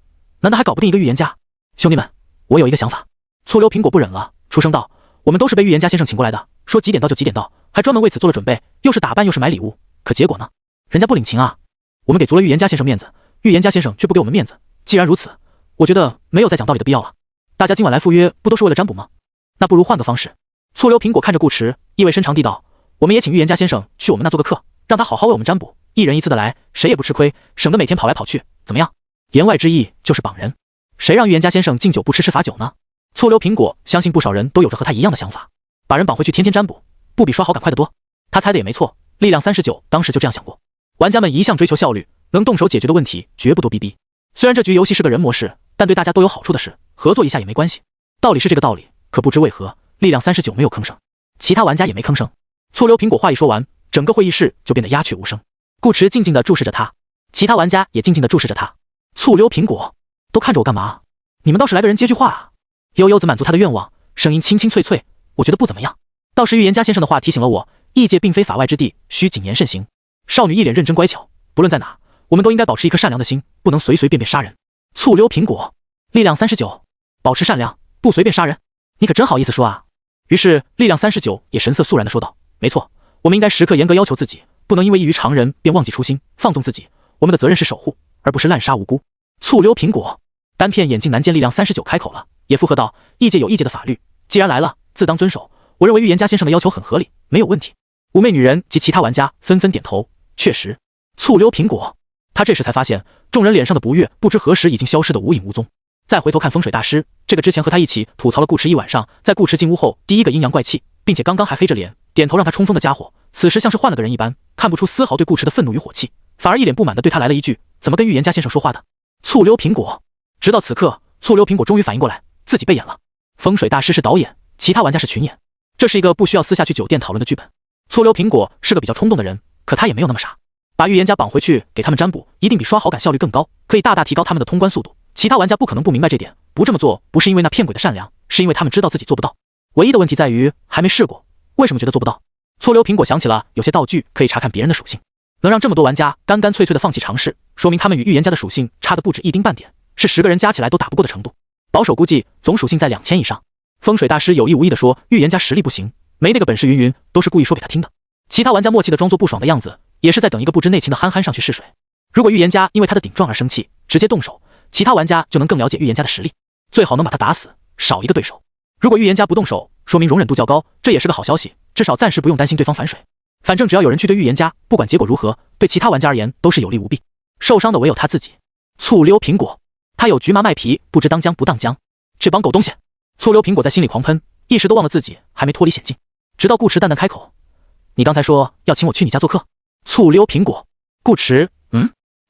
难道还搞不定一个预言家？兄弟们，我有一个想法。醋溜苹果不忍了，出声道：我们都是被预言家先生请过来的，说几点到就几点到，还专门为此做了准备，又是打扮又是买礼物，可结果呢？人家不领情啊！我们给足了预言家先生面子，预言家先生却不给我们面子。既然如此，我觉得没有再讲道理的必要了。大家今晚来赴约，不都是为了占卜吗？那不如换个方式。醋溜苹果看着顾池，意味深长地道：我们也请预言家先生去我们那做个客，让他好好为我们占卜，一人一次的来，谁也不吃亏，省得每天跑来跑去，怎么样？言外之意就是绑人，谁让预言家先生敬酒不吃吃罚酒呢？醋溜苹果相信不少人都有着和他一样的想法，把人绑回去天天占卜，不比刷好感快得多。他猜的也没错，力量39当时就这样想过。玩家们一向追求效率，能动手解决的问题绝不多逼逼。虽然这局游戏是个人模式，但对大家都有好处的是，合作一下也没关系。道理是这个道理，可不知为何，力量39没有吭声，其他玩家也没吭声。醋溜苹果话一说完，整个会议室就变得鸦雀无声。顾池静静地注视着他，其他玩家也静静地注视着他。醋溜苹果，都看着我干嘛？你们倒是来个人接句话啊！悠悠子满足他的愿望，声音清清脆脆，我觉得不怎么样。倒是预言家先生的话提醒了我，异界并非法外之地，需谨言慎行。少女一脸认真乖巧，不论在哪，我们都应该保持一颗善良的心，不能随随便便杀人。醋溜苹果，力量39，保持善良，不随便杀人，你可真好意思说啊！于是力量39也神色肃然地说道：没错，我们应该时刻严格要求自己，不能因为异于常人便忘记初心，放纵自己。我们的责任是守护，而不是滥杀无辜。醋溜苹果，单片眼镜男见力量39开口了，也附和道：异界有异界的法律，既然来了，自当遵守。我认为预言家先生的要求很合理，没有问题。妩媚女人及其他玩家纷纷点头，确实。醋溜苹果，他这时才发现，众人脸上的不悦不知何时已经消失得无影无踪。再回头看风水大师，这个之前和他一起吐槽了顾池一晚上，在顾池进屋后第一个阴阳怪气，并且刚刚还黑着脸点头让他冲锋的家伙，此时像是换了个人一般，看不出丝毫对顾池的愤怒与火气，反而一脸不满地对他来了一句：怎么跟预言家先生说话的？醋溜苹果。直到此刻，醋溜苹果终于反应过来，自己被演了。风水大师是导演，其他玩家是群演，这是一个不需要私下去酒店讨论的剧本。醋溜苹果是个比较冲动的人，可他也没有那么傻，把预言家绑回去给他们占卜，一定比刷好感效率更高，可以大大提高他们的通关速度。其他玩家不可能不明白这点，不这么做不是因为那骗鬼的善良，是因为他们知道自己做不到。唯一的问题在于还没试过，为什么觉得做不到？醋溜苹果想起了有些道具可以查看别人的属性，能让这么多玩家干干脆脆的放弃尝试，说明他们与预言家的属性差的不止一丁半点，是10个人加起来都打不过的程度。保守估计总属性在2000以上。风水大师有意无意地说预言家实力不行，没那个本事云云，都是故意说给他听的。其他玩家默契地装作不爽的样子，也是在等一个不知内情的憨憨上去试水。如果预言家因为他的顶撞而生气，直接动手，其他玩家就能更了解预言家的实力，最好能把他打死，少一个对手。如果预言家不动手，说明容忍度较高，这也是个好消息，至少暂时不用担心对方反水。反正只要有人去对预言家，不管结果如何，对其他玩家而言都是有利无弊，受伤的唯有他自己。醋溜苹果，他有局麻卖皮，不知当姜不当姜，这帮狗东西！醋溜苹果在心里狂喷，一时都忘了自己还没脱离险境。直到顾池淡淡开口：“你刚才说要请我去你家做客。”醋溜苹果。顾池，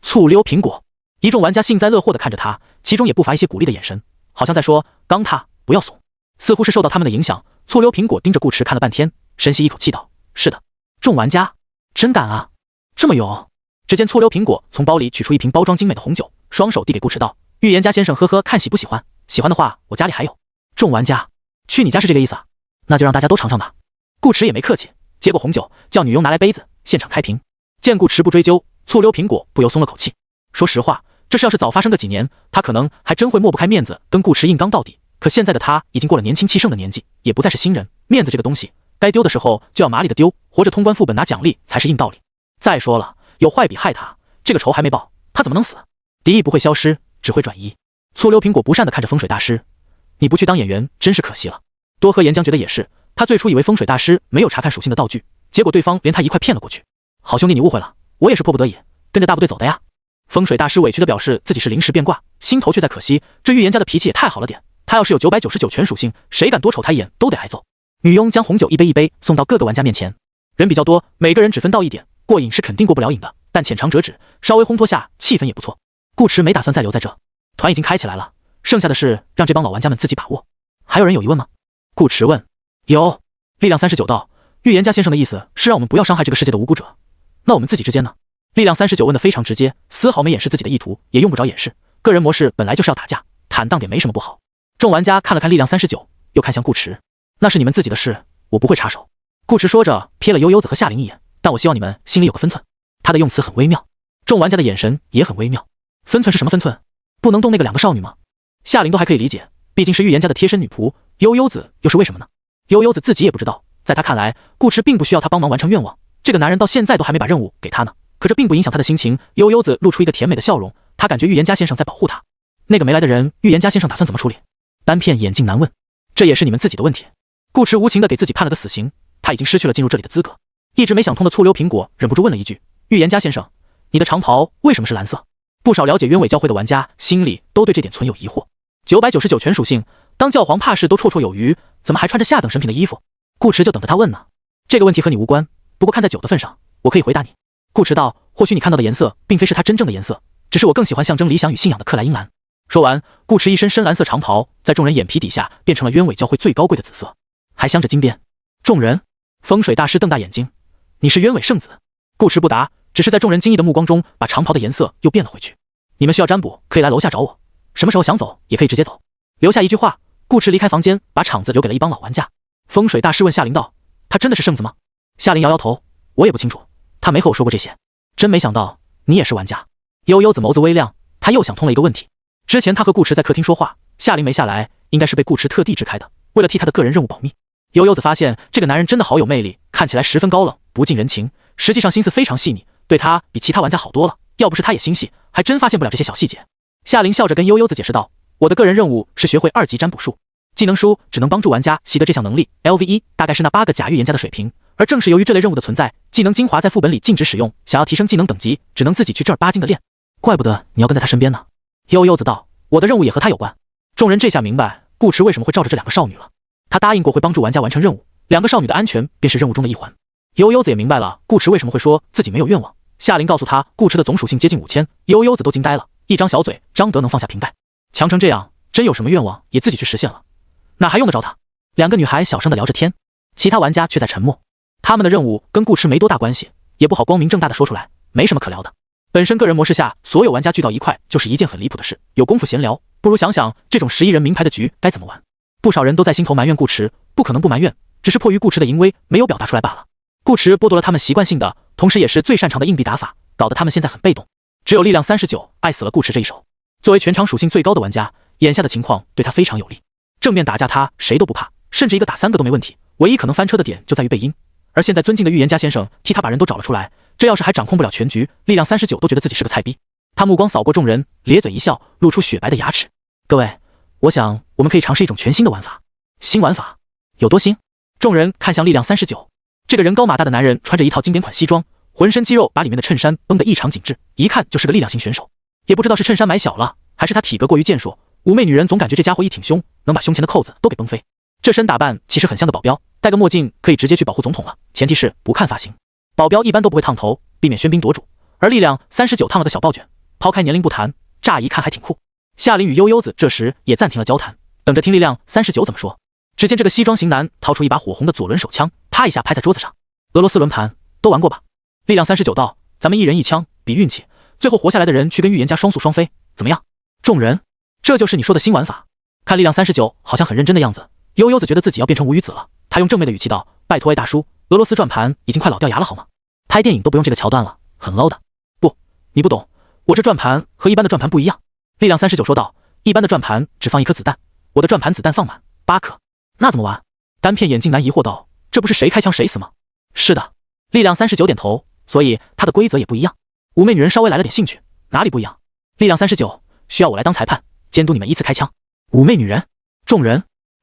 醋溜苹果。一众玩家幸灾乐祸地看着他，其中也不乏一些鼓励的眼神，好像在说：“刚他，不要怂。”似乎是受到他们的影响，醋溜苹果盯着顾池看了半天，深吸一口气道：“是的。”众玩家真敢啊，这么有。只见醋溜苹果从包里取出一瓶包装精美的红酒，双手递给顾池道：“预言家先生，呵呵，看喜不喜欢？喜欢的话，我家里还有。”众玩家，去你家是这个意思啊？那就让大家都尝尝吧。顾池也没客气，接过红酒，叫女佣拿来杯子，现场开瓶。见顾池不追究，醋溜苹果不由松了口气。说实话，这事要是早发生个几年，他可能还真会抹不开面子跟顾池硬刚到底。可现在的他已经过了年轻气盛的年纪，也不再是新人，面子这个东西，该丢的时候就要麻利的丢，活着通关副本拿奖励才是硬道理。再说了，有坏笔害他，这个仇还没报，他怎么能死？敌意不会消失，只会转移。醋溜苹果不善地看着风水大师：“你不去当演员，真是可惜了。”多喝岩浆觉得也是，他最初以为风水大师没有查看属性的道具，结果对方连他一块骗了过去。好兄弟，你误会了，我也是迫不得已跟着大部队走的呀。风水大师委屈地表示自己是临时变卦，心头却在可惜，这预言家的脾气也太好了点，他要是有999全属性，谁敢多瞅他一眼都得挨揍。女佣将红酒一杯一杯送到各个玩家面前，人比较多，每个人只分到一点，过瘾是肯定过不了瘾的，但浅尝辄止，稍微烘托下气氛也不错。顾池没打算再留在这，团已经开起来了，剩下的是让这帮老玩家们自己把握。还有人有疑问吗？顾池问。有。力量39道：“预言家先生的意思是让我们不要伤害这个世界的无辜者，那我们自己之间呢？”力量39问得非常直接，丝毫没掩饰自己的意图，也用不着掩饰。个人模式本来就是要打架，坦荡点没什么不好。众玩家看了看力量39，又看向顾池：“那是你们自己的事，我不会插手。”顾池说着瞥了悠悠子和夏灵一眼，但我希望你们心里有个分寸。他的用词很微妙，众玩家的眼神也很微妙。分寸是什么分寸？不能动那个2个少女吗？夏灵都还可以理解，毕竟是预言家的贴身女仆，悠悠子又是为什么呢？悠悠子自己也不知道，在他看来，顾池并不需要他帮忙完成愿望，这个男人到现在都还没把任务给他呢。可这并不影响他的心情，悠悠子露出一个甜美的笑容，他感觉预言家先生在保护他。那个没来的人，预言家先生打算怎么处理？单片眼镜男问。这也是你们自己的问题。顾池无情地给自己判了个死刑，他已经失去了进入这里的资格。一直没想通的醋溜苹果忍不住问了一句：“预言家先生，你的长袍为什么是蓝色？”不少了解鸢尾教会的玩家心里都对这点存有疑惑。999全属性，当教皇怕是都绰绰有余，怎么还穿着下等神品的衣服？顾池就等着他问呢。这个问题和你无关，不过看在酒的份上，我可以回答你。顾池道：“或许你看到的颜色并非是他真正的颜色，只是我更喜欢象征理想与信仰的克莱因蓝。”说完，顾池一身深蓝色长袍在众人眼皮底下变成了鸢尾教会最高贵的紫色，还镶着金边。众人，风水大师瞪大眼睛：“你是鸢尾圣子？”顾池不答，只是在众人惊异的目光中把长袍的颜色又变了回去。你们需要占卜，可以来楼下找我，什么时候想走也可以直接走。留下一句话，顾池离开房间，把场子留给了一帮老玩家。风水大师问夏灵道：“他真的是圣子吗？”夏灵摇摇头：“我也不清楚，他没和我说过这些。”真没想到你也是玩家。悠悠子眸子微亮，他又想通了一个问题。之前他和顾池在客厅说话，夏灵没下来，应该是被顾池特地支开的，为了替他的个人任务保密。悠悠子发现这个男人真的好有魅力，看起来十分高冷，不近人情，实际上心思非常细腻，对他比其他玩家好多了。要不是他也心细，还真发现不了这些小细节。夏灵笑着跟悠悠子解释道：“我的个人任务是学会2级占卜术，技能书只能帮助玩家习得这项能力 ，LV1 大概是那8个假预言家的水平。而正是由于这类任务的存在，技能精华在副本里禁止使用，想要提升技能等级，只能自己去正儿八经的练。怪不得你要跟在他身边呢。”悠悠子道：“我的任务也和他有关。”众人这下明白顾池为什么会罩着这2个少女了。他答应过会帮助玩家完成任务，2个少女的安全便是任务中的一环。悠悠子也明白了顾池为什么会说自己没有愿望。夏灵告诉他顾池的总属性接近5000，悠悠子都惊呆了，一张小嘴张得能放下瓶盖。强成这样，真有什么愿望也自己去实现了，哪还用得着他？2个女孩小声地聊着天，其他玩家却在沉默。他们的任务跟顾池没多大关系，也不好光明正大的说出来，没什么可聊的。本身个人模式下，所有玩家聚到一块就是一件很离谱的事，有功夫闲聊，不如想想这种11人名牌的局该怎么玩。不少人都在心头埋怨顾池，不可能不埋怨，只是迫于顾池的淫威没有表达出来罢了。顾池剥夺了他们习惯性的，同时也是最擅长的硬币打法，搞得他们现在很被动。只有力量39爱死了顾池这一手。作为全场属性最高的玩家，眼下的情况对他非常有利。正面打架他谁都不怕，甚至一个打3个都没问题，唯一可能翻车的点就在于背阴。而现在尊敬的预言家先生替他把人都找了出来，这要是还掌控不了全局，力量39都觉得自己是个菜逼。他目光扫过众人，咧嘴一笑，露出雪白的牙齿：“各位，我想我们可以尝试一种全新的玩法。”新玩法有多新？众人看向力量39，这个人高马大的男人穿着一套经典款西装，浑身肌肉把里面的衬衫绷得异常紧致，一看就是个力量型选手。也不知道是衬衫买小了，还是他体格过于健硕，妩媚女人总感觉这家伙一挺胸，能把胸前的扣子都给崩飞。这身打扮其实很像个保镖，戴个墨镜可以直接去保护总统了，前提是不看发型。保镖一般都不会烫头，避免喧宾夺主，而力量39烫了个小爆卷，抛开年龄不谈，乍一看还挺酷。夏琳与悠悠子这时也暂停了交谈，等着听力量39怎么说。只见这个西装型男掏出一把火红的左轮手枪，啪一下拍在桌子上。俄罗斯轮盘都玩过吧？力量39道，咱们一人一枪，比运气，最后活下来的人去跟预言家双宿双飞，怎么样？众人，这就是你说的新玩法。看力量39好像很认真的样子，悠悠子觉得自己要变成无语子了。他用正妹的语气道，拜托大叔，俄罗斯转盘已经快老掉牙了好吗？拍电影都不用这个桥段了，很 low 的。不，你不懂，我这转盘和一般的转盘不一样。力量39说道，一般的转盘只放1颗子弹，我的转盘子弹放满8颗，那怎么玩？单片眼镜男疑惑道，这不是谁开枪谁死吗？是的。力量39点头，所以他的规则也不一样。妩媚女人稍微来了点兴趣，哪里不一样？力量39，需要我来当裁判，监督你们依次开枪。妩媚女人，众人，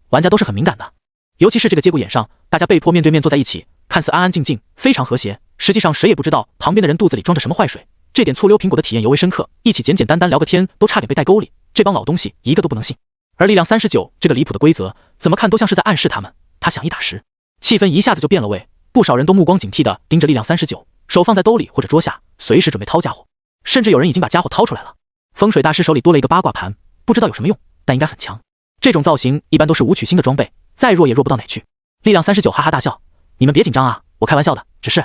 玩家都是很敏感的，尤其是这个节骨眼上，大家被迫面对面坐在一起，看似安安静静，非常和谐，实际上谁也不知道旁边的人肚子里装着什么坏水。这点醋溜苹果的体验尤为深刻，一起简简单单聊个天都差点被带沟里，这帮老东西一个都不能信。而力量39这个离谱的规则，怎么看都像是在暗示他们，他想一打十，气氛一下子就变了味，不少人都目光警惕地盯着力量39，手放在兜里或者桌下，随时准备掏家伙，甚至有人已经把家伙掏出来了。风水大师手里多了一个八卦盘，不知道有什么用，但应该很强。这种造型一般都是武曲星的装备，再弱也弱不到哪去。力量39哈哈大笑，你们别紧张啊，我开玩笑的，只是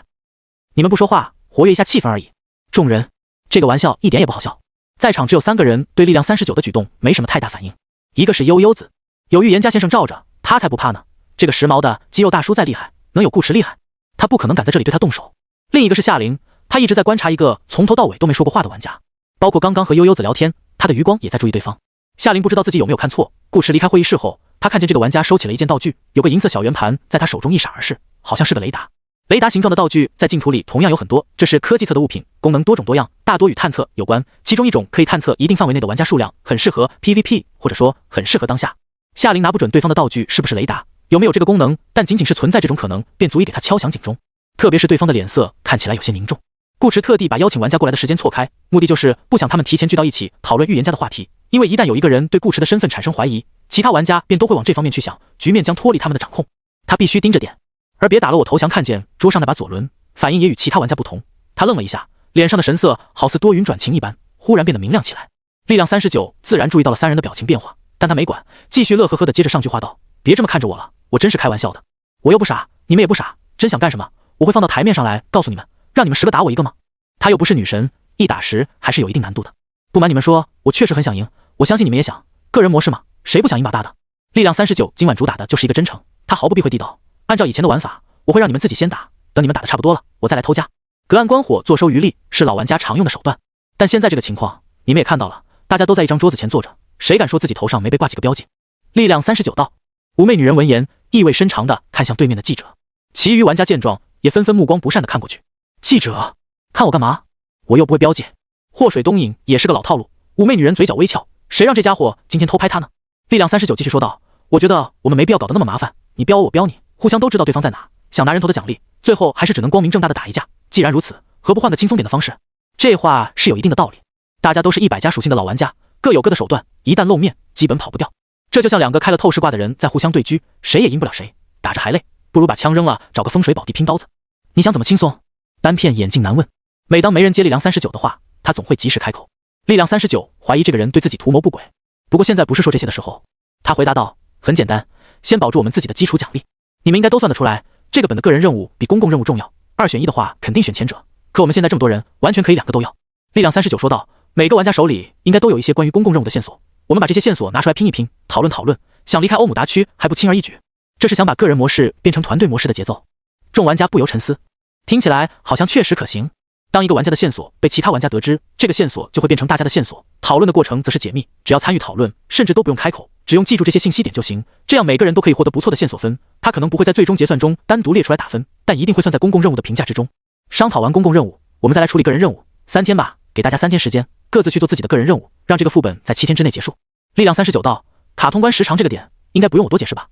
你们不说话，活跃一下气氛而已。众人，这个玩笑一点也不好笑。在场只有3个人对力量39的举动没什么太大反应，一个是悠悠子，有预言家先生罩着，他才不怕呢。这个时髦的肌肉大叔再厉害，能有顾驰厉害，他不可能敢在这里对他动手。另一个是夏琳，他一直在观察一个从头到尾都没说过话的玩家，包括刚刚和悠悠子聊天，他的余光也在注意对方。夏琳不知道自己有没有看错，顾驰离开会议室后，他看见这个玩家收起了一件道具，有个银色小圆盘在他手中一闪而逝，好像是个雷达。雷达形状的道具在净土里同样有很多，这是科技测的物品，功能多种多样，大多与探测有关。其中一种可以探测一定范围内的玩家数量，很适合 PVP， 或者说很适合当下。夏琳拿不准对方的道具是不是雷达，有没有这个功能，但仅仅是存在这种可能，便足以给他敲响警钟。特别是对方的脸色看起来有些凝重。顾驰特地把邀请玩家过来的时间错开，目的就是不想他们提前聚到一起讨论预言家的话题，因为一旦有一个人对顾驰的身份产生怀疑，其他玩家便都会往这方面去想，局面将脱离他们的掌控。他必须盯着点，而别打了我投降。看见桌上那把左轮，反应也与其他玩家不同，他愣了一下，脸上的神色好似多云转晴一般，忽然变得明亮起来。力量39自然注意到了3人的表情变化，但他没管，继续乐呵呵的接着上句话道，别这么看着我了，我真是开玩笑的，我又不傻，你们也不傻，真想干什么我会放到台面上来告诉你们，让你们10个打我1个吗？他又不是女神，一打10还是有一定难度的。不瞒你们说，我确实很想赢，我相信你们也想，个人模式嘛，谁不想赢把大的？力量39今晚主打的就是一个真诚，他毫不避讳地道，按照以前的玩法，我会让你们自己先打，等你们打的差不多了，我再来偷家。隔岸观火，坐收渔利是老玩家常用的手段，但现在这个情况你们也看到了，大家都在一张桌子前坐着，谁敢说自己头上没被挂几个标记？力量39道。妩媚女人闻言，意味深长地看向对面的记者，其余玩家见状也纷纷目光不善地看过去。记者看我干嘛？我又不会标记。祸水东引也是个老套路，妩媚女人嘴角微翘，谁让这家伙今天偷拍她呢？力量39继续说道，我觉得我们没必要搞得那么麻烦，你标我标你，互相都知道对方在哪，想拿人头的奖励，最后还是只能光明正大的打一架。既然如此，何不换个轻松点的方式？这话是有一定的道理，大家都是100加属性的老玩家，各有各的手段，一旦露面基本跑不掉。这就像2个开了透视卦的人在互相对狙，谁也赢不了谁，打着还累，不如把枪扔了，找个风水宝地拼刀子。你想怎么轻松？单片眼镜男问。每当没人接力量39的话，他总会及时开口。力量39怀疑这个人对自己图谋不轨，不过现在不是说这些的时候。他回答道，很简单，先保住我们自己的基础奖励。你们应该都算得出来，这个本的个人任务比公共任务重要，2选1的话肯定选前者，可我们现在这么多人，完全可以2个都要。力量39说道，每个玩家手里应该都有一些关于公共任务的线索，我们把这些线索拿出来拼一拼，讨论讨论，想离开欧姆达区还不轻而易举。这是想把个人模式变成团队模式的节奏。众玩家不由沉思，听起来好像确实可行。当一个玩家的线索被其他玩家得知，这个线索就会变成大家的线索，讨论的过程则是解密，只要参与讨论，甚至都不用开口，只用记住这些信息点就行，这样每个人都可以获得不错的线索分。他可能不会在最终结算中单独列出来打分，但一定会算在公共任务的评价之中。商讨完公共任务，我们再来处理个人任务，3天吧，给大家3天时间，各自去做自己的个人任务，让这个副本在7天之内结束。力量39道，卡通关时长这个点应该不用我多解释吧？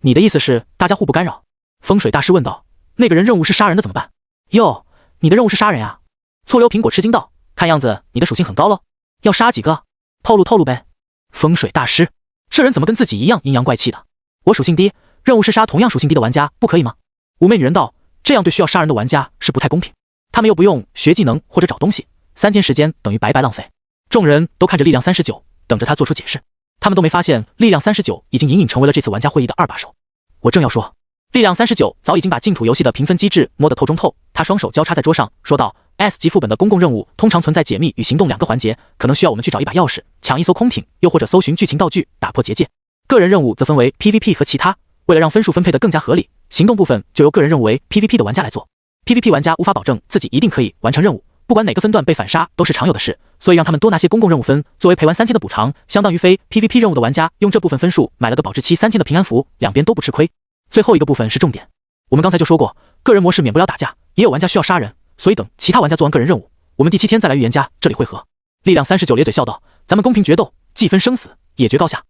你的意思是大家互不干扰？风水大师问道。那个人任务是杀人的怎么办？哟，你的任务是杀人呀？醋溜苹果吃惊道，看样子你的属性很高咯，要杀几个？透露透露呗。风水大师，这人怎么跟自己一样阴阳怪气的？我属性低，任务是杀同样属性低的玩家，不可以吗？妩媚女人道，这样对需要杀人的玩家是不太公平。他们又不用学技能或者找东西，3天时间等于白白浪费。众人都看着力量39，等着他做出解释。他们都没发现力量39已经隐隐成为了这次玩家会议的二把手。我正要说，力量39早已经把净土游戏的评分机制摸得透中透。他双手交叉在桌上，说道 ：S 级副本的公共任务通常存在解密与行动2个环节，可能需要我们去找一把钥匙，抢一艘空艇，又或者搜寻剧情道具，打破结界。个人任务则分为 PVP 和其他。为了让分数分配得更加合理，行动部分就由个人任务为 PVP 的玩家来做。PVP 玩家无法保证自己一定可以完成任务，不管哪个分段被反杀都是常有的事，所以让他们多拿些公共任务分作为陪玩3天的补偿，相当于非 PVP 任务的玩家用这部分分数买了个保质期3天的平安符，两边都不吃亏。最后一个部分是重点，我们刚才就说过，个人模式免不了打架，也有玩家需要杀人，所以等其他玩家做完个人任务，我们第7天再来预言家这里汇合。力量39咧嘴笑道：“咱们公平决斗，既分生死，也决高下。”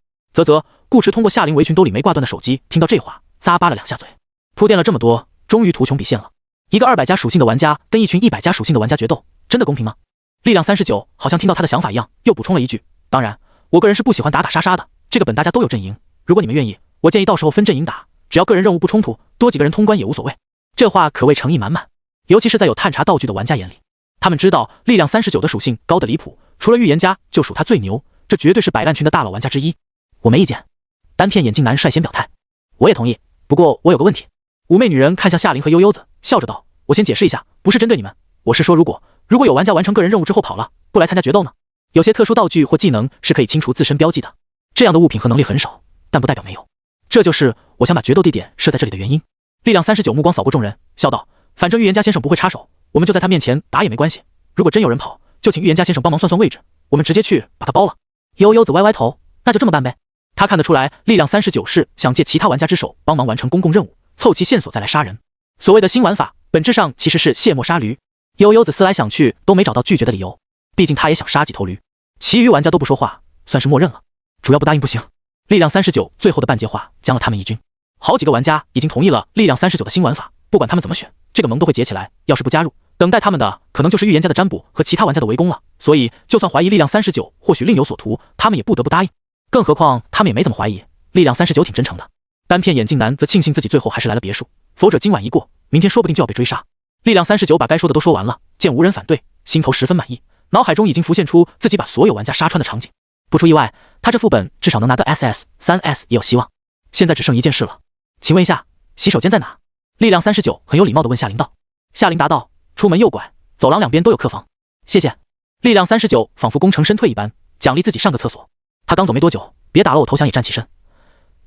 顾驰通过夏琳围裙兜里没挂断的手机，听到这话，咂巴了2下嘴。铺垫了这么多，终于图穷匕现了。一个200加属性的玩家跟一群100加属性的玩家决斗，真的公平吗？力量39好像听到他的想法一样，又补充了一句：“当然，我个人是不喜欢打打杀杀的，这个本大家都有阵营，如果你们愿意，我建议到时候分阵营打，只要个人任务不冲突，多几个人通关也无所谓。”这话可谓诚意满满，尤其是在有探查道具的玩家眼里，他们知道力量39的属性高得离谱，除了预言家就属他最牛，这绝对是摆烂群的大佬玩家之一。我没意见。单片眼镜男率先表态，我也同意，不过我有个问题。妩媚女人看向夏琳和悠悠子，笑着道：“我先解释一下，不是针对你们，我是说如果有玩家完成个人任务之后跑了，不来参加决斗呢？有些特殊道具或技能是可以清除自身标记的，这样的物品和能力很少，但不代表没有。这就是我想把决斗地点设在这里的原因。”力量39目光扫过众人，笑道：“反正预言家先生不会插手，我们就在他面前打也没关系。如果真有人跑，就请预言家先生帮忙算算位置，我们直接去把他包了。”悠悠子歪歪头，那就这么办呗。他看得出来，力量39是想借其他玩家之手帮忙完成公共任务，凑齐线索再来杀人。所谓的新玩法，本质上其实是卸磨杀驴。悠悠子思来想去都没找到拒绝的理由，毕竟他也想杀几头驴。其余玩家都不说话，算是默认了。主要不答应不行。力量39最后的半截话将了他们一军。好几个玩家已经同意了力量39的新玩法，不管他们怎么选，这个盟都会结起来。要是不加入，等待他们的可能就是预言家的占卜和其他玩家的围攻了。所以，就算怀疑力量39或许另有所图，他们也不得不答应。更何况他们也没怎么怀疑，力量39挺真诚的。单片眼镜男则庆幸自己最后还是来了别墅，否则今晚一过，明天说不定就要被追杀。力量39把该说的都说完了，见无人反对，心头十分满意，脑海中已经浮现出自己把所有玩家杀穿的场景。不出意外，他这副本至少能拿个 SS3S 也有希望。现在只剩一件事了，请问一下，洗手间在哪？力量39很有礼貌地问夏琳道。夏琳答道：出门右拐，走廊两边都有客房。谢谢。力量39仿佛功成身退一般，奖励自己上个厕所。他刚走没多久，别打了我投降也站起身。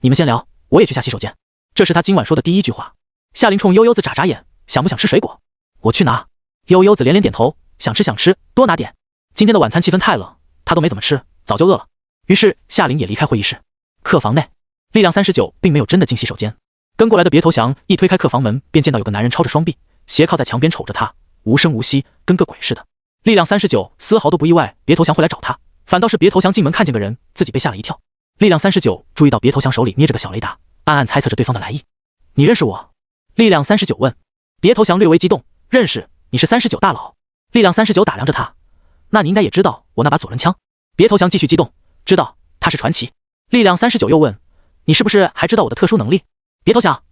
你们先聊，我也去下洗手间。这是他今晚说的第一句话。夏琳冲悠悠子眨眨眼，想不想吃水果？我去拿。悠悠子连连点头，想吃想吃，多拿点。今天的晚餐气氛太冷，他都没怎么吃，早就饿了。于是夏琳也离开会议室。客房内，力量39并没有真的进洗手间。跟过来的别投降一推开客房门，便见到有个男人抄着双臂，斜靠在墙边瞅着他，无声无息，跟个鬼似的。力量39丝毫都不意外别投降会来找他，反倒是别投降进门看见个人，自己被吓了一跳。力量39注意到别投降手里捏着个小雷达，暗暗猜测着对方的来意。你认识我？力量39问。别投降略微激动，认识，你是39大佬。力量39打量着他，那你应该也知道我那把左轮枪。别投降继续激动，知道，他是传奇。力量39又问，你是不是还知道我的特殊能力？别投降，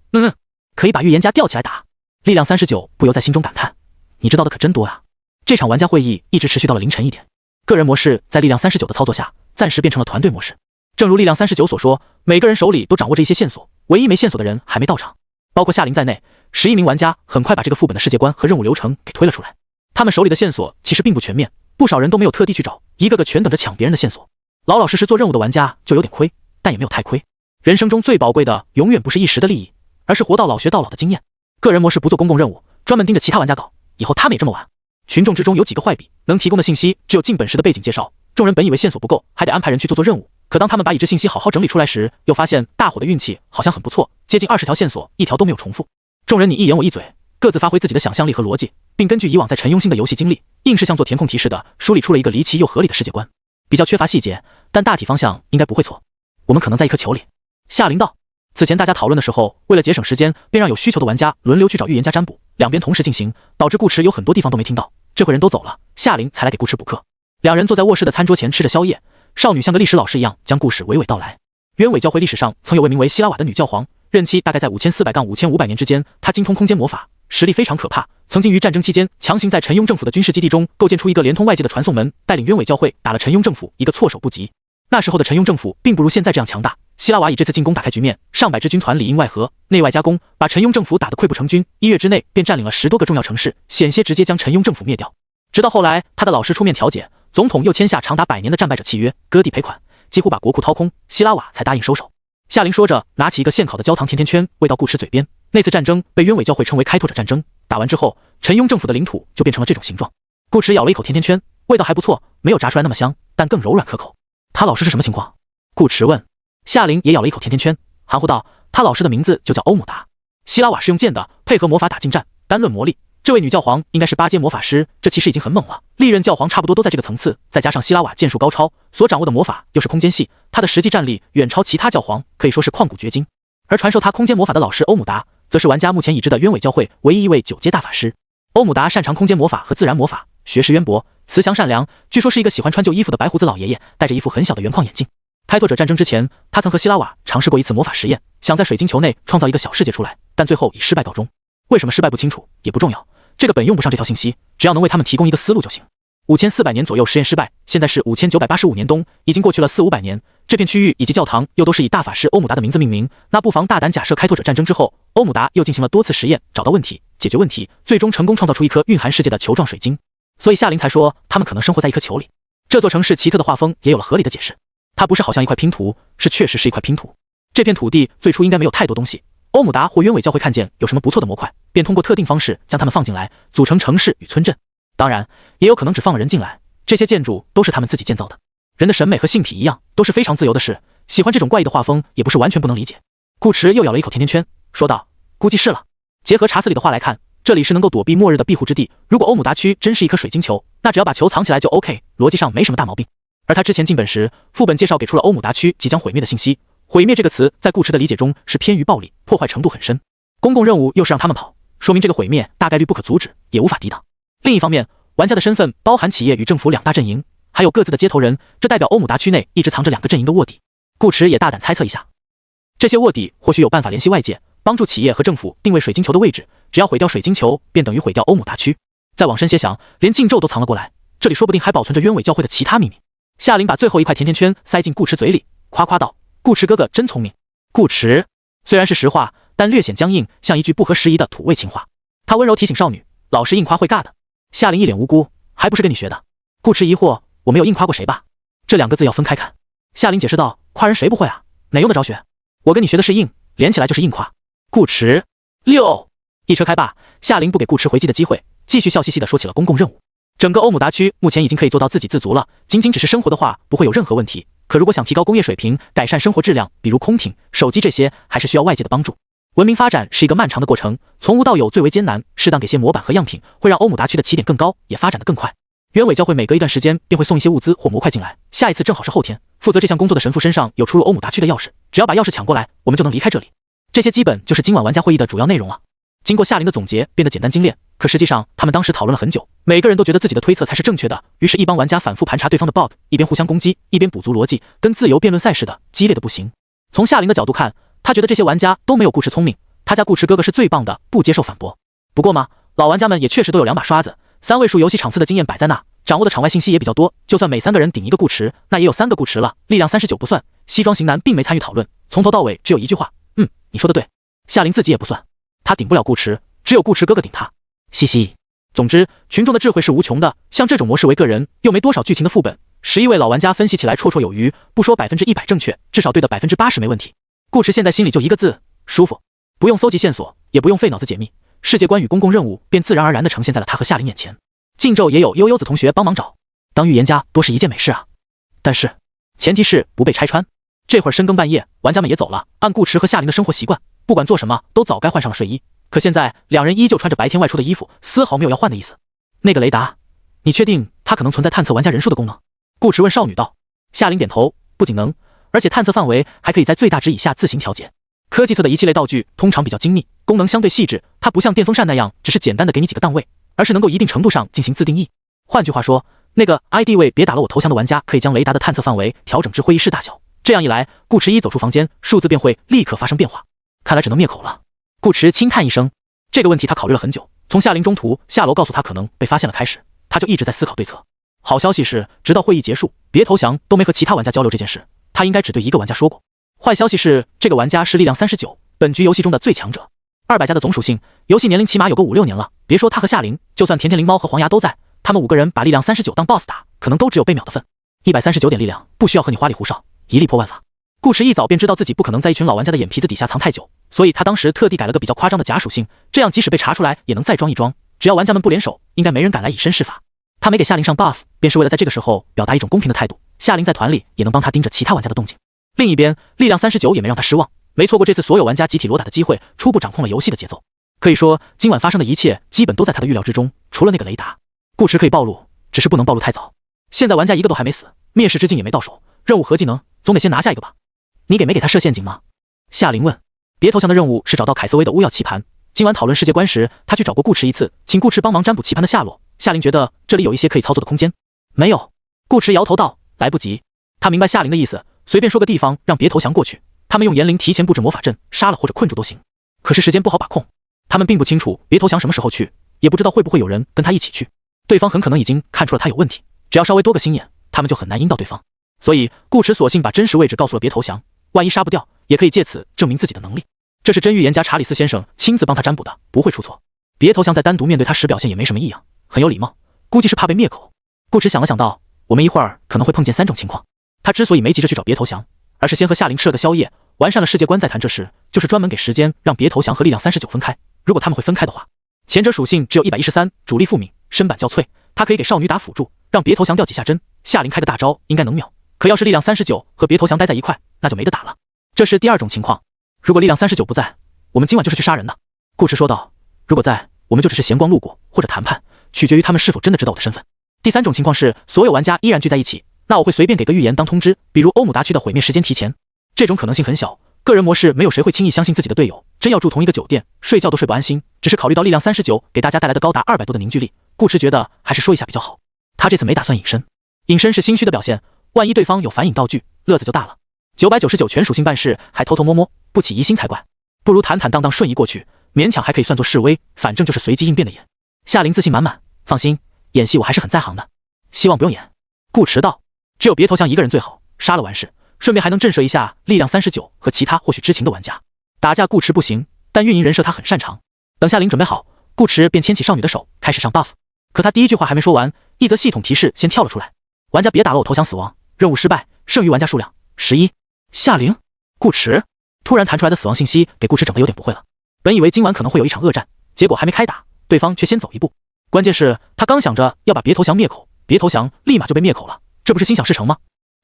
可以把预言家吊起来打。力量39不由在心中感叹，你知道的可真多啊。这场玩家会议一直持续到了凌晨1点，个人模式在力量39的操作下暂时变成了团队模式。正如力量39所说，每个人手里都掌握着一些线索，唯一没线索的人还没到场。包括夏琳在内，11名玩家很快把这个副本的世界观和任务流程给推了出来。他们手里的线索其实并不全面，不少人都没有特地去找，一个个全等着抢别人的线索。老老实实做任务的玩家就有点亏，但也没有太亏。人生中最宝贵的永远不是一时的利益，而是活到老学到老的经验。个人模式不做公共任务，专门盯着其他玩家搞，以后他们也这么玩。群众之中有几个坏笔，能提供的信息只有尽本事的背景介绍。众人本以为线索不够，还得安排人去做任务。可当他们把已知信息好好整理出来时，又发现大伙的运气好像很不错，接近20条线索，一条都没有重复。众人你一言我一嘴，各自发挥自己的想象力和逻辑，并根据以往在陈庸星的游戏经历，硬是像做填空题似的梳理出了一个离奇又合理的世界观。比较缺乏细节，但大体方向应该不会错。我们可能在一颗球里。夏琳道。此前大家讨论的时候，为了节省时间，便让有需求的玩家轮流去找预言家占卜，两边同时进行，导致顾驰有很多地方都没听到。这会人都走了，夏琳才来给顾驰补课。两人坐在卧室的餐桌前吃着宵夜，少女像个历史老师一样将故事娓娓道来。鸢尾教会历史上曾有位名为希拉瓦的女教皇，任期大概在5400-5500年之间。他精通空间魔法，实力非常可怕，曾经于战争期间强行在陈庸政府的军事基地中构建出一个连通外界的传送门，带领鸢尾教会打了陈庸政府一个措手不及。那时候的陈庸政府并不如现在这样强大，希拉瓦以这次进攻打开局面，上百支军团里应外合，内外夹攻，把陈庸政府打得溃不成军，1月之内便占领了10多个重要城市，险些直接将陈庸政府灭掉。直到后来，他的老师出面调解，总统又签下长达100年的战败者契约，割地赔款，几乎把国库掏空，希拉瓦才答应收手。夏琳说着，拿起一个现烤的焦糖甜甜圈喂到顾池嘴边。那次战争被鸢尾教会称为开拓者战争，打完之后，陈庸政府的领土就变成了这种形状。顾池咬了一口甜甜圈，味道还不错，没有炸出来那么香，但更柔软可口。他老师是什么情况？顾池问。夏琳也咬了一口甜甜圈，含糊道：“他老师的名字就叫欧姆达。希拉瓦是用剑的，配合魔法打近战。单论魔力，这位女教皇应该是8阶魔法师，这其实已经很猛了。历任教皇差不多都在这个层次，再加上希拉瓦剑术高超，所掌握的魔法又是空间系，他的实际战力远超其他教皇，可以说是旷古绝今。而传授他空间魔法的老师欧姆达，则是玩家目前已知的鸢尾教会唯一一位9阶大法师。欧姆达擅长空间魔法和自然魔法，学识渊博，慈祥善良，据说是一个喜欢穿旧衣服的白胡子老爷爷，戴着一副很小的圆框眼镜。开拓者战争之前，他曾和希拉瓦尝试过一次魔法实验，想在水晶球内创造一个小世界出来，但最后以失败告终。为什么失败不清楚，也不重要，这个本用不上这条信息，只要能为他们提供一个思路就行。5400年左右实验失败，现在是5985年冬，已经过去了400-500年，这片区域以及教堂又都是以大法师欧姆达的名字命名，那不妨大胆假设开拓者战争之后，欧姆达又进行了多次实验，找到问题，解决问题，最终成功创造出一颗蕴含世界的球状水晶。所以夏琳才说他们可能生活在一颗球里。这座城市奇特的画风也有了合理的解释，它不是好像一块拼图，是确实是一块拼图。这片土地最初应该没有太多东西，欧姆达或鸢尾教会看见有什么不错的模块，便通过特定方式将它们放进来，组成城市与村镇。当然也有可能只放了人进来，这些建筑都是他们自己建造的。人的审美和性癖一样，都是非常自由的事，喜欢这种怪异的画风也不是完全不能理解。顾池又咬了一口甜甜圈，说道：“估计是了。结合查斯里的话来看，这里是能够躲避末日的庇护之地。如果欧姆达区真是一颗水晶球，那只要把球藏起来就 OK， 逻辑上没什么大毛病。”而他之前进本时，副本介绍给出了欧姆达区即将毁灭的信息。毁灭这个词在顾池的理解中是偏于暴力，破坏程度很深。公共任务又是让他们跑，说明这个毁灭大概率不可阻止，也无法抵挡。另一方面，玩家的身份包含企业与政府2大阵营，还有各自的接头人，这代表欧姆达区内一直藏着2个阵营的卧底。顾池也大胆猜测一下，这些卧底或许有办法联系外界，帮助企业和政府定位水晶球的位置，只要毁掉水晶球，便等于毁掉欧姆达区。再往深些想，连禁咒都藏了过来，这里说不定还保存着鸢尾教会的其他秘密。夏琳把最后一块甜甜圈塞进顾池嘴里，夸夸道：“顾池哥哥真聪明。”顾池虽然是实话，但略显僵硬，像一句不合时宜的土味情话。他温柔提醒少女：“老师硬夸会尬的。”夏琳一脸无辜：“还不是跟你学的。”顾池疑惑：“我没有硬夸过谁吧？”这2个字要分开看。夏琳解释道：“夸人谁不会啊？哪用得着学？我跟你学的是硬，连起来就是硬夸。”顾池6一车开罢，夏琳不给顾池回击的机会，继续笑嘻嘻地说起了公共任务。整个欧姆达区目前已经可以做到自给自足了，仅仅只是生活的话不会有任何问题。可如果想提高工业水平，改善生活质量，比如空艇、手机这些，还是需要外界的帮助。文明发展是一个漫长的过程，从无到有最为艰难，适当给些模板和样品，会让欧姆达区的起点更高，也发展得更快。鸢尾教会每隔一段时间便会送一些物资或模块进来，下一次正好是后天。负责这项工作的神父身上有出入欧姆达区的钥匙，只要把钥匙抢过来，我们就能离开这里。这些基本就是今晚玩家会议的主要内容了。经过夏琳的总结，变得简单精炼，可实际上他们当时讨论了很久，每个人都觉得自己的推测才是正确的，于是一帮玩家反复盘查对方的 bug， 一边互相攻击，一边补足逻辑，跟自由辩论赛似的，激烈的不行。从夏琳的角度看，他觉得这些玩家都没有顾池聪明，他家顾池哥哥是最棒的，不接受反驳。不过嘛，老玩家们也确实都有2把刷子，3位数游戏场次的经验摆在那，掌握的场外信息也比较多，就算每3个人顶一个顾池，那也有3个顾池了，力量39不算。西装型男并没参与讨论，从头到尾只有一句话：“你说的对。”夏琳自己也不算，他顶不了顾池，只有顾池哥哥顶他。嘻嘻。总之，群众的智慧是无穷的，像这种模式为个人，又没多少剧情的副本，11位老玩家分析起来绰绰有余，不说100%正确，至少对的80%没问题。顾池现在心里就一个字：舒服。不用搜集线索，也不用费脑子解密，世界观与公共任务便自然而然地呈现在了他和夏琳眼前。禁咒也有悠悠子同学帮忙找，当预言家多是一件美事啊。但是前提是不被拆穿。这会儿深更半夜，玩家们也走了，按顾池和夏琳的生活习惯，不管做什么都早该换上了睡衣。可现在2人依旧穿着白天外出的衣服，丝毫没有要换的意思。那个雷达，你确定它可能存在探测玩家人数的功能？顾池问少女道。夏琳点头，不仅能，而且探测范围还可以在最大值以下自行调节。科技侧的仪器类道具通常比较精密，功能相对细致，它不像电风扇那样只是简单的给你几个档位，而是能够一定程度上进行自定义。换句话说，那个 ID 位别打了我投降的玩家可以将雷达的探测范围调整至会议室大小，这样一来，顾池一走出房间，数字便会立刻发生变化。看来只能灭口了。顾驰轻叹一声，这个问题他考虑了很久，从夏琳中途下楼告诉他可能被发现了开始，他就一直在思考对策。好消息是，直到会议结束，别投降都没和其他玩家交流这件事，他应该只对一个玩家说过。坏消息是，这个玩家是力量39，本局游戏中的最强者，200加的总属性，游戏年龄起码有个5、6年了。别说他和夏琳，就算甜甜灵猫和黄牙都在，他们5个人把力量39当 BOSS 打，可能都只有被秒的份。139点力量，不需要和你花里胡哨，一力破万法。顾驰一早便知道自己不可能在一群老玩家的眼皮子底下藏太久，所以他当时特地改了个比较夸张的假属性，这样即使被查出来也能再装一装，只要玩家们不联手，应该没人敢来以身试法。他没给夏琳上 buff， 便是为了在这个时候表达一种公平的态度，夏琳在团里也能帮他盯着其他玩家的动静。另一边，力量39也没让他失望，没错过这次所有玩家集体裸打的机会，初步掌控了游戏的节奏。可以说，今晚发生的一切基本都在他的预料之中，除了那个雷达。顾驰可以暴露，只是不能暴露太早。现在玩家一个都还没死，灭世之境也没到手，任务合技能总得先拿下一个吧？你没给他设陷阱吗？夏琳问。别投降的任务是找到凯瑟薇的巫药棋盘。今晚讨论世界观时，他去找过顾驰一次，请顾驰帮忙占卜棋盘的下落。夏琳觉得这里有一些可以操作的空间。没有。顾驰摇头道，来不及。他明白夏琳的意思，随便说个地方让别投降过去，他们用炎灵提前布置魔法阵，杀了或者困住都行。可是时间不好把控，他们并不清楚别投降什么时候去，也不知道会不会有人跟他一起去。对方很可能已经看出了他有问题，只要稍微多个心眼，他们就很难阴到对方。所以顾驰索性把真实位置告诉了别投降，万一杀不掉，也可以借此证明自己的能力。这是真预言家查理斯先生亲自帮他占卜的，不会出错。别投降在单独面对他时表现也没什么异样，很有礼貌，估计是怕被灭口。顾驰想了想道，我们一会儿可能会碰见3种情况。他之所以没急着去找别投降，而是先和夏琳吃了个宵夜，完善了世界观再谈这事，就是专门给时间让别投降和力量39分开。如果他们会分开的话，前者属性只有113，主力复敏，身板较脆，他可以给少女打辅助，让别投降掉几下针，夏琳开个大招应该能秒。可要是力量39和别投降待在一块，那就没得打了。这是第2种情况，如果力量39不在，我们今晚就是去杀人的。顾驰说道，如果在，我们就只是闲逛路过或者谈判，取决于他们是否真的知道我的身份。第3种情况是所有玩家依然聚在一起，那我会随便给个预言当通知，比如欧姆达区的毁灭时间提前。这种可能性很小，个人模式没有谁会轻易相信自己的队友，真要住同一个酒店，睡觉都睡不安心。只是考虑到力量39给大家带来的高达200多的凝聚力，顾驰觉得还是说一下比较好。他这次没打算隐身，隐身是心虚的表现，万一对方有反隐道具，乐子就大了。999全属性办事还偷偷摸摸，不起疑心才怪。不如坦坦荡荡瞬移过去，勉强还可以算作示威，反正就是随机应变的演。夏琳自信满满，放心，演戏我还是很在行的。希望不用演。顾驰道，只有别投降一个人最好，杀了完事，顺便还能震慑一下力量39和其他或许知情的玩家。打架顾驰不行，但运营人设他很擅长。等夏琳准备好，顾驰便牵起少女的手，开始上 buff。可他第一句话还没说完，一则系统提示先跳了出来，玩家别打了，我投降死亡，任务失败，剩余玩家数量11。夏琳，顾驰突然弹出来的死亡信息给顾驰整得有点不会了。本以为今晚可能会有一场恶战，结果还没开打，对方却先走一步。关键是他刚想着要把别投降灭口，别投降立马就被灭口了，这不是心想事成吗？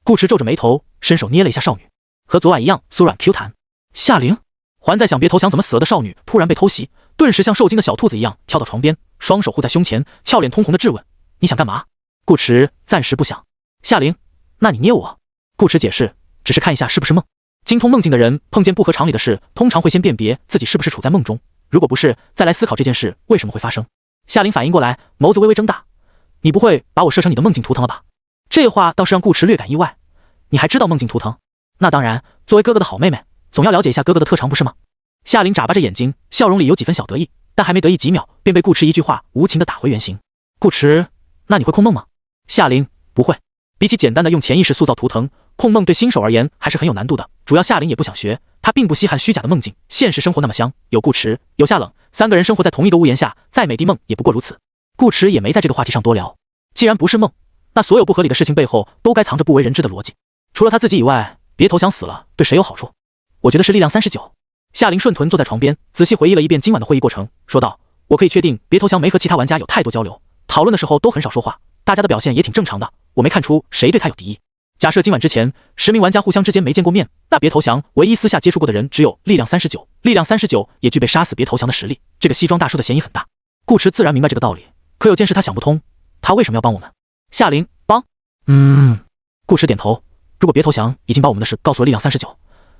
顾驰皱着眉头，伸手捏了一下少女，和昨晚一样酥软 Q 弹。夏琳还在想别投降怎么死了的少女突然被偷袭，顿时像受惊的小兔子一样跳到床边，双手护在胸前，俏脸通红的质问，你想干嘛？顾驰暂时不想。夏琳，那你捏我？顾驰解释，只是看一下是不是梦。精通梦境的人碰见不合常理的事，通常会先辨别自己是不是处在梦中，如果不是，再来思考这件事为什么会发生。夏琳反应过来，眸子微微睁大，你不会把我设成你的梦境图腾了吧？这话倒是让顾驰略感意外。你还知道梦境图腾？那当然，作为哥哥的好妹妹，总要了解一下哥哥的特长不是吗？夏琳眨巴着眼睛，笑容里有几分小得意，但还没得意几秒，便被顾驰一句话无情地打回原形。顾驰，那你会控梦吗？夏琳，不会。比起简单的用潜意识塑造图腾，控梦对新手而言还是很有难度的，主要夏琳也不想学，她并不稀罕虚假的梦境，现实生活那么香，有顾驰，有夏冷，3个人生活在同一个屋檐下，再美的梦也不过如此。顾驰也没在这个话题上多聊，既然不是梦，那所有不合理的事情背后都该藏着不为人知的逻辑。除了他自己以外，别投降死了对谁有好处？我觉得是力量39。夏琳顺臀坐在床边，仔细回忆了一遍今晚的会议过程，说道，我可以确定别投降没和其他玩家有太多交流，讨论的时候都很少说话，大家的表现也挺正常的，我没看出谁对他有敌意。假设今晚之前10名玩家互相之间没见过面，那别投降唯一私下接触过的人只有力量39，力量39也具备杀死别投降的实力，这个西装大叔的嫌疑很大。顾驰自然明白这个道理，可有件事他想不通，他为什么要帮我们？夏琳，帮？顾驰点头，如果别投降已经把我们的事告诉了力量39，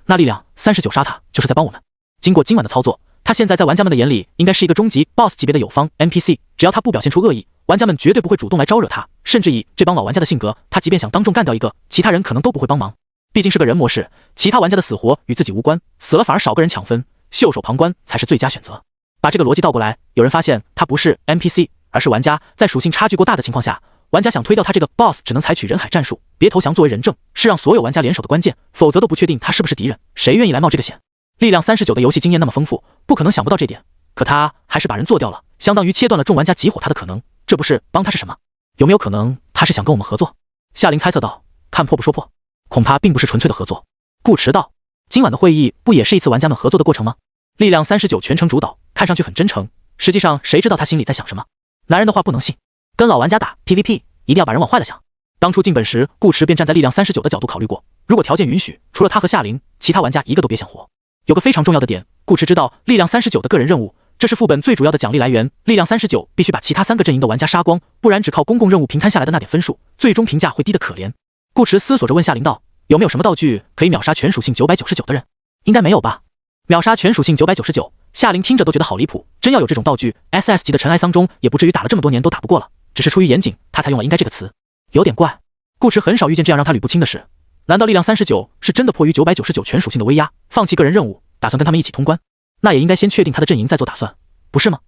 那力量39杀他就是在帮我们。经过今晚的操作，他现在在玩家们的眼里应该是一个终极 BOSS 级别的友方 NPC， 只要他不表现出恶意，玩家们绝对不会主动来招惹他，甚至以这帮老玩家的性格，他即便想当众干掉一个，其他人可能都不会帮忙。毕竟是个人模式，其他玩家的死活与自己无关，死了反而少个人抢分。袖手旁观才是最佳选择。把这个逻辑倒过来，有人发现他不是 NPC， 而是玩家，在属性差距过大的情况下，玩家想推掉他这个 BOSS， 只能采取人海战术，别投降作为人证，是让所有玩家联手的关键，否则都不确定他是不是敌人，谁愿意来冒这个险？力量39的游戏经验那么丰富，不可能想不到这点，可他还是把人做掉了，相当于切断了众玩家集火他的可能，这不是帮他是什么？有没有可能他是想跟我们合作？夏琳猜测道。看破不说破，恐怕并不是纯粹的合作。顾迟道，今晚的会议不也是一次玩家们合作的过程吗？力量39全程主导，看上去很真诚，实际上谁知道他心里在想什么？男人的话不能信，跟老玩家打 PVP 一定要把人往坏了想。当初进本时，顾迟便站在力量39的角度考虑过，如果条件允许，除了他和夏琳，其他玩家一个都别想活。有个非常重要的点，顾迟知道力量39的个人任务，这是副本最主要的奖励来源，力量39必须把其他3个阵营的玩家杀光，不然只靠公共任务平摊下来的那点分数，最终评价会低得可怜。顾迟思索着问夏琳道，有没有什么道具可以秒杀全属性999的人？应该没有吧？秒杀全属性999，夏琳听着都觉得好离谱，真要有这种道具 ，SS 级的尘埃桑中也不至于打了这么多年都打不过了，只是出于严谨，他才用了应该这个词，有点怪。顾迟很少遇见这样让他捋不清的事，难道力量39是真的迫于999全属性的威压，放弃个人任务，打算跟他们一起通关？那也应该先确定他的阵营再做打算，不是吗？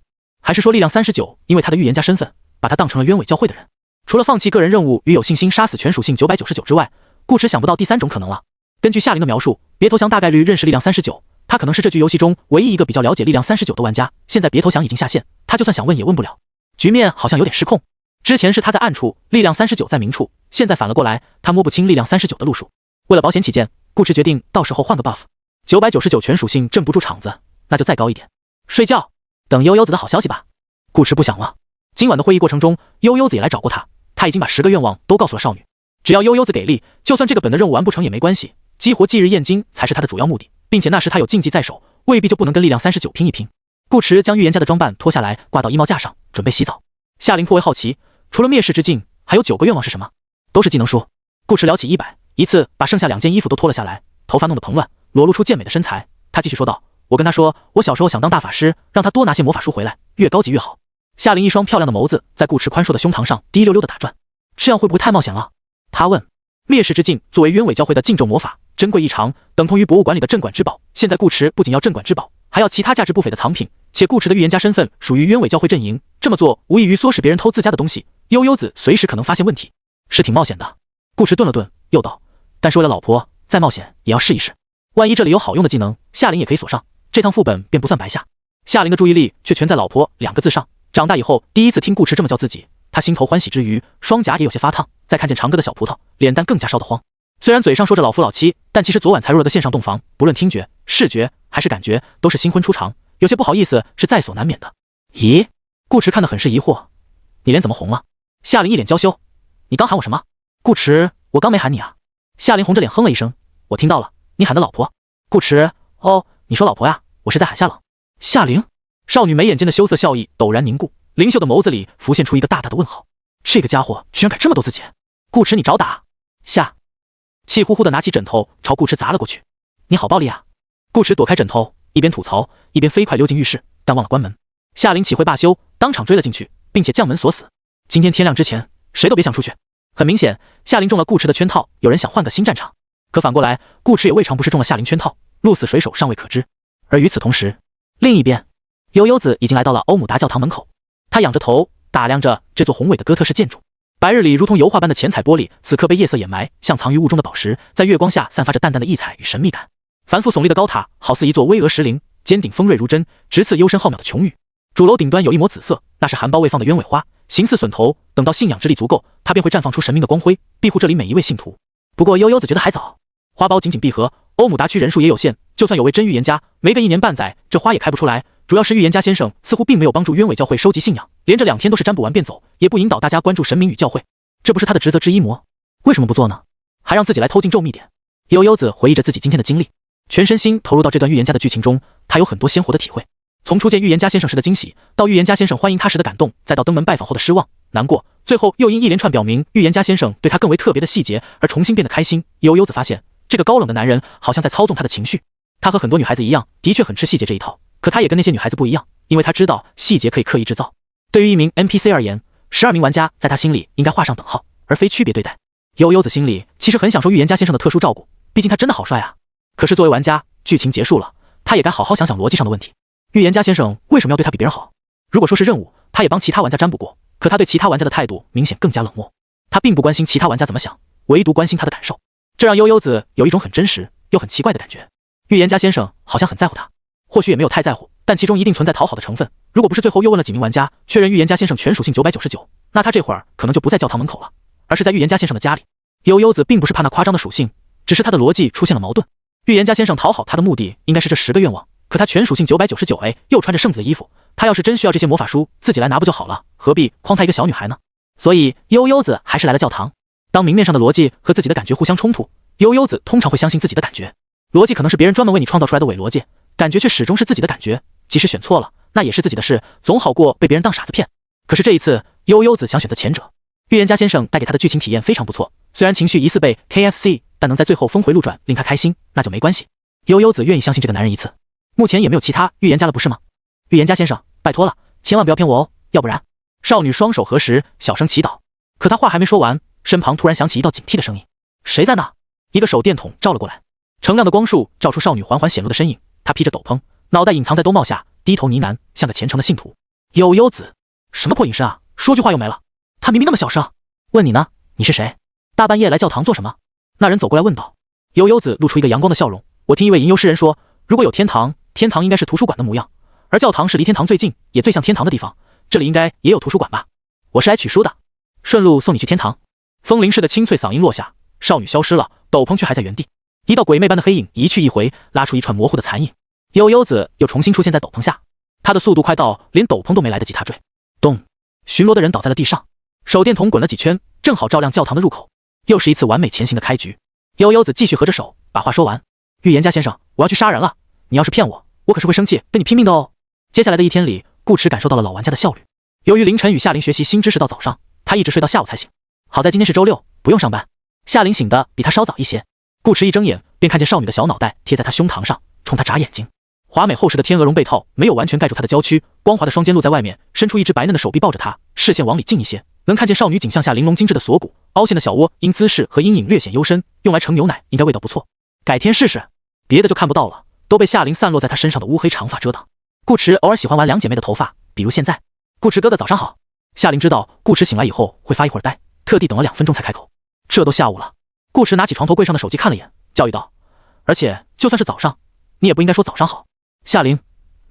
还是说力量39因为他的预言家身份，把他当成了冤伪教会的人？除了放弃个人任务与有信心杀死全属性999之外，顾迟想不到第3种可能了。根据夏琳的描述，别投降大概率认识力量39，他可能是这局游戏中唯一一个比较了解力量39的玩家。现在别投降已经下线，他就算想问也问不了，局面好像有点失控。之前是他在暗处，力量39在明处，现在反了过来，他摸不清力量39的路数。为了保险起见，顾迟决定到时候换个 buff，999全属性镇不住场子，那就再高一点。睡觉，等悠悠子的好消息吧。顾迟不想了。今晚的会议过程中，悠悠子也来找过他，他已经把10个愿望都告诉了少女，只要悠悠子给力，就算这个本的任务完不成也没关系，激活忌日验金才是他的主要目的，并且那时他有禁忌在手，未必就不能跟力量39拼一拼。顾迟将预言家的装扮脱下来挂到衣帽架上，准备洗澡。夏琳颇为好奇，除了灭世之境，还有9个愿望是什么？都是技能书。顾迟聊起100，一次把剩下2件衣服都脱了下来，头发弄得蓬乱，裸露出健美的身材。他继续说道，我跟他说，我小时候想当大法师，让他多拿些魔法书回来，越高级越好。夏琳一双漂亮的眸子在顾迟宽硕的胸膛上滴溜溜的打转，这样会不会太冒险了？他问。灭世之境作为冤伪教会的禁咒魔法，珍贵异常，等同于博物馆里的镇馆之宝。现在顾迟不仅要镇馆之宝，还要其他价值不菲的藏品，且顾迟的预言家身份属于冤伪教会阵营，这么做无异于唆使别人偷自家的东西，悠悠子随时可能发现问题，是挺冒险的。顾迟顿了顿，又道，但是为了老婆，再冒险也要试一试，万一这里有好用的技能，夏琳也可以锁上，这趟副本便不算白下。夏琳的注意力却全在老婆2个字上，长大以后第一次听顾迟这么叫自己，他心头欢喜之余，双颊也有些发烫，再看见长哥的小葡萄，脸蛋更加烧得慌。虽然嘴上说着老夫老妻，但其实昨晚才入了的线上洞房，不论听觉、视觉还是感觉，都是新婚初尝，有些不好意思是在所难免的。咦？顾迟看得很是疑惑，你脸怎么红了？夏琳一脸娇羞，你刚喊我什么？顾迟，我刚没喊你啊。夏琳红着脸哼了一声，我听到了，你喊的老婆。顾迟，哦，你说老婆呀，我是在喊夏冷。夏琳，少女眉眼间的羞涩笑意陡然凝固，灵秀的眸子里浮现出一个大大的问号，这个家伙居然敢这么逗自己。顾迟，你找打。夏气呼呼地拿起枕头朝顾迟砸了过去，你好暴力啊。顾迟躲开枕头，一边吐槽一边飞快溜进浴室，但忘了关门。夏琳岂会罢休，当场追了进去，并且将门锁死。今天天亮之前谁都别想出去。很明显，夏琳中了顾迟的圈套，有人想换个新战场。可反过来，顾迟也未尝不是中了夏琳圈套，鹿死谁手尚未可知。而与此同时，另一边，悠悠子已经来到了欧姆达教堂门口，他仰着头打量着这座宏伟的哥特式建筑。白日里如同油画般的浅彩玻璃，此刻被夜色掩埋，像藏于雾中的宝石，在月光下散发着淡淡的异彩与神秘感。繁复耸立的高塔好似一座巍峨石林，尖顶锋锐如针，直刺幽深浩渺的穹宇。主楼顶端有一抹紫色，那是含苞未放的鸢尾花，形似笋头，等到信仰之力足够，它便会绽放出神明的光辉，庇护这里每一位信徒。不过悠悠子觉得还早，花苞紧紧闭合，欧姆达区人数也有限，就算有位真预言家，没个1年半载，这花也开不出来。主要是预言家先生似乎并没有帮助冤伪教会收集信仰，连着2天都是占卜完便走，也不引导大家关注神明与教会，这不是他的职责之一吗？为什么不做呢？还让自己来偷进咒秘点。悠悠子回忆着自己今天的经历，全身心投入到这段预言家的剧情中，他有很多鲜活的体会。从初见预言家先生时的惊喜，到预言家先生欢迎他时的感动，再到登门拜访后的失望、难过，最后又因一连串表明预言家先生对他更为特别的细节而重新变得开心。悠悠子发现，这个高冷的男人好像在操纵他的情绪。他和很多女孩子一样，的确很吃细节这一套，可他也跟那些女孩子不一样，因为他知道细节可以刻意制造。对于一名 NPC 而言，12名玩家在他心里应该画上等号，而非区别对待。悠悠子心里其实很享受预言家先生的特殊照顾，毕竟他真的好帅啊。可是作为玩家，剧情结束了，他也该好好想想逻辑上的问题。预言家先生为什么要对他比别人好？如果说是任务，他也帮其他玩家占卜过，可他对其他玩家的态度明显更加冷漠。他并不关心其他玩家怎么想，唯独关心他的感受，这让悠悠子有一种很真实又很奇怪的感觉。预言家先生好像很在乎他，或许也没有太在乎，但其中一定存在讨好的成分。如果不是最后又问了几名玩家，确认预言家先生全属性999，那他这会儿可能就不在教堂门口了，而是在预言家先生的家里。悠悠子并不是怕那夸张的属性，只是他的逻辑出现了矛盾。预言家先生讨好他的目的应该是这10个愿望，可他全属性999，又穿着圣子的衣服，他要是真需要这些魔法书，自己来拿不就好了，何必诓他一个小女孩呢？所以悠悠子还是来了教堂。当明面上的逻辑和自己的感觉互相冲突，悠悠子通常会相信自己的感觉。逻辑可能是别人专门为你创造出来的伪逻辑，感觉却始终是自己的感觉，即使选错了，那也是自己的事，总好过被别人当傻子骗。可是这一次，悠悠子想选择前者。预言家先生带给他的剧情体验非常不错，虽然情绪疑似被 KFC， 但能在最后峰回路转令他开心，那就没关系。悠悠子愿意相信这个男人一次。目前也没有其他预言家了，不是吗？预言家先生，拜托了，千万不要骗我哦，要不然……少女双手合十，小声祈祷。可她话还没说完，身旁突然响起一道警惕的声音：“谁在那？”一个手电筒照了过来，澄亮的光束照出少女缓缓显露的身影。她披着斗篷，脑袋隐藏在兜帽下，低头呢喃，像个虔诚的信徒。悠悠子，什么破隐身啊？说句话又没了。他明明那么小声。问你呢？你是谁？大半夜来教堂做什么？那人走过来问道。悠悠子露出一个阳光的笑容。我听一位吟游诗人说，如果有天堂，天堂应该是图书馆的模样，而教堂是离天堂最近也最像天堂的地方，这里应该也有图书馆吧？我是来取书的，顺路送你去天堂。风铃似的清脆嗓音落下，少女消失了，斗篷却还在原地。一道鬼魅般的黑影一去一回，拉出一串模糊的残影。悠悠子又重新出现在斗篷下，他的速度快到连斗篷都没来得及他追。咚！巡逻的人倒在了地上，手电筒滚了几圈，正好照亮教堂的入口。又是一次完美前行的开局。悠悠子继续合着手，把话说完：“预言家先生，我要去杀人了，你要是骗我，我可是会生气，跟你拼命的哦。”接下来的一天里，顾池感受到了老玩家的效率。由于凌晨与夏琳学习新知识到早上，他一直睡到下午才醒。好在今天是周六，不用上班。夏琳醒的比他稍早一些。顾池一睁眼，便看见少女的小脑袋贴在他胸膛上，冲他眨眼睛。华美厚实的天鹅绒被套没有完全盖住他的娇躯，光滑的双肩露在外面，伸出一只白嫩的手臂抱着他，视线往里近一些，能看见少女颈项下玲珑精致的锁骨，凹陷的小窝因姿势和阴影略显幽深，用来盛牛奶应该味道不错。改天试试。别的就看不到了，都被夏琳散落在他身上的乌黑长发遮挡。顾池偶尔喜欢玩两姐妹的头发，比如现在。顾池哥哥早上好。夏琳知道顾池醒来以后会发一会儿呆，特地等了2分钟才开口。这都下午了。顾池拿起床头柜上的手机看了眼，教育道：“而且就算是早上，你也不应该说早上好。”夏琳，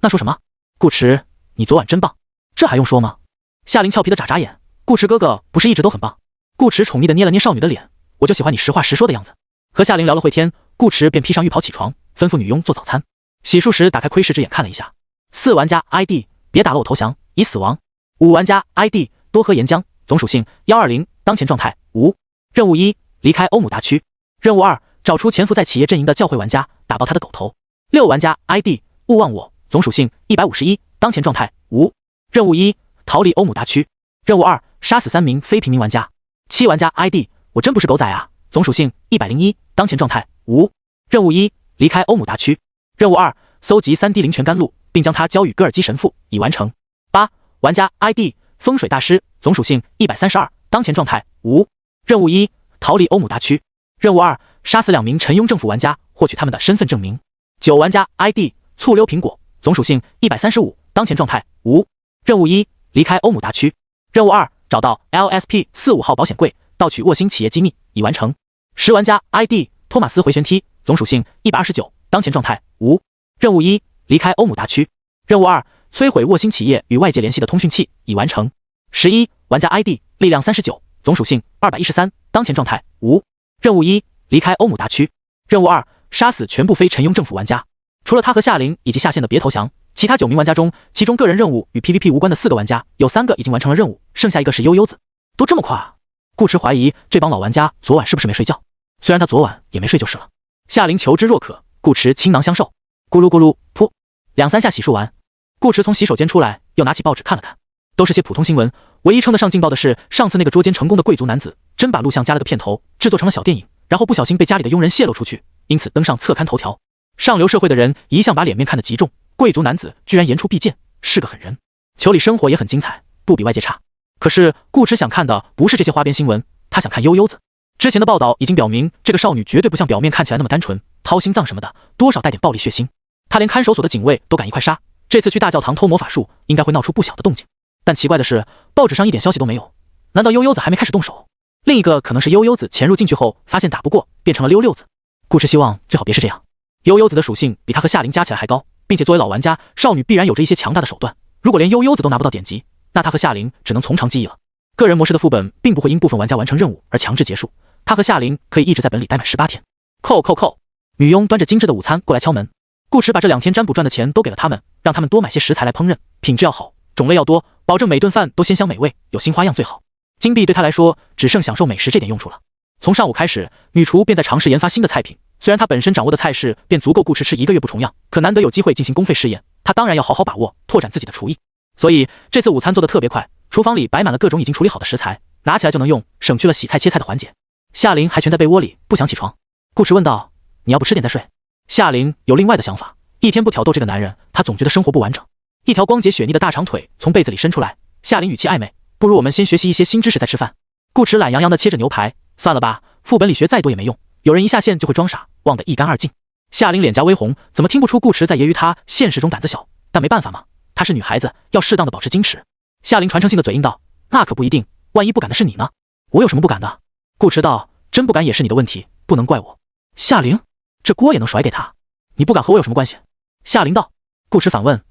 那说什么？顾池，你昨晚真棒，这还用说吗？夏琳俏皮的眨眨眼，顾池哥哥不是一直都很棒？顾池宠溺的捏了捏少女的脸，我就喜欢你实话实说的样子。和夏琳聊了会天，顾池便披上浴袍起床，吩咐女佣做早餐。洗漱时打开窥视之眼看了一下，4玩家 ID 别打了我投降，已死亡。5玩家 ID 多喝岩浆，总属性120，当前状态无。任务1，离开欧姆达区。任务2，找出潜伏在企业阵营的教会玩家，打爆他的狗头。6玩家 ID 勿忘我，总属性151，当前状态无。任务1，逃离欧姆达区。任务2，杀死3名非平民玩家。7玩家 ID 我真不是狗仔啊，总属性101，当前状态无。任务1，离开欧姆达区。任务2，搜集3滴灵泉甘露，并将它交予戈尔基神父，已完成。8玩家 ID 风水大师，总属性132，当前状态无。任务1，逃离欧姆达区。任务2，杀死2名陈庸政府玩家，获取他们的身份证明。9玩家 ID 醋溜苹果，总属性135，当前状态无。任务1，离开欧姆达区。任务2，找到 LSP45号保险柜，盗取沃星企业机密，已完成。10玩家 ID 托马斯回旋踢，总属性129，当前状态无。任务1，离开欧姆达区。任务2，摧毁沃星企业与外界联系的通讯器，已完成。11玩家 ID 力量39，总属性213，当前状态无。任务1，离开欧姆达区。任务2，杀死全部非陈庸政府玩家。除了他和夏琳以及下线的别投降，其他9名玩家中，其中个人任务与 PVP 无关的4个玩家，有3个已经完成了任务，剩下1个是悠悠子。都这么快啊？顾池怀疑这帮老玩家昨晚是不是没睡觉，虽然他昨晚也没睡就是了。夏琳求之若渴，顾池倾囊相授。咕噜咕噜，噗，2、3下洗漱完，顾池从洗手间出来，又拿起报纸看了看，都是些普通新闻，唯一称得上劲爆的是上次那个捉奸成功的贵族男子，真把录像加了个片头，制作成了小电影，然后不小心被家里的佣人泄露出去，因此登上侧刊头条。上流社会的人一向把脸面看得极重，贵族男子居然言出必践，是个狠人。球里生活也很精彩，不比外界差。可是顾池想看的不是这些花边新闻，他想看悠悠子。之前的报道已经表明，这个少女绝对不像表面看起来那么单纯，掏心脏什么的，多少带点暴力血腥。他他连看守所的警卫都敢一块杀，这次去大教堂偷魔法术应该会闹出不小的动静。但奇怪的是，报纸上一点消息都没有。难道悠悠子还没开始动手？另一个可能是悠悠子潜入进去后发现打不过，变成了溜溜子。顾迟希望最好别是这样。悠悠子的属性比他和夏琳加起来还高，并且作为老玩家，少女必然有着一些强大的手段。如果连悠悠子都拿不到典籍，那他和夏琳只能从长计议了。个人模式的副本并不会因部分玩家完成任务而强制结束，他和夏琳可以一直在本里待满18天。扣扣扣！女佣端着精致的午餐过来敲门。顾迟把这2天占卜赚的钱都给了他们，让他们多买些食材来烹饪，品质要好，种类要多，保证每顿饭都鲜香美味，有新花样最好。金币对他来说只剩享受美食这点用处了。从上午开始，女厨便在尝试研发新的菜品。虽然她本身掌握的菜式便足够顾迟吃1个月不重样，可难得有机会进行公费试验，她当然要好好把握，拓展自己的厨艺。所以这次午餐做得特别快，厨房里摆满了各种已经处理好的食材，拿起来就能用，省去了洗菜切菜的环节。夏琳还蜷在被窝里不想起床。顾迟问道：“你要不吃点再睡？”夏琳有另外的想法，一天不挑逗这个男人，她总觉得生活不完整。一条光洁雪腻的大长腿从被子里伸出来，夏琳语气暧昧：“不如我们先学习一些新知识再吃饭。”顾迟懒洋洋地切着牛排，算了吧，副本里学再多也没用，有人一下线就会装傻，忘得一干二净。夏琳脸颊微红，怎么听不出顾迟在揶揄她现实中胆子小？但没办法嘛，她是女孩子，要适当的保持矜持。夏琳传承性的嘴硬道：“那可不一定，万一不敢的是你呢？我有什么不敢的？”顾迟道：“真不敢也是你的问题，不能怪我。”夏琳，这锅也能甩给他？你不敢和我有什么关系？夏琳道。顾迟反问：“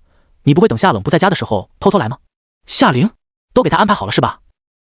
你不会等夏冷不在家的时候偷偷来吗？”夏琳，都给他安排好了是吧？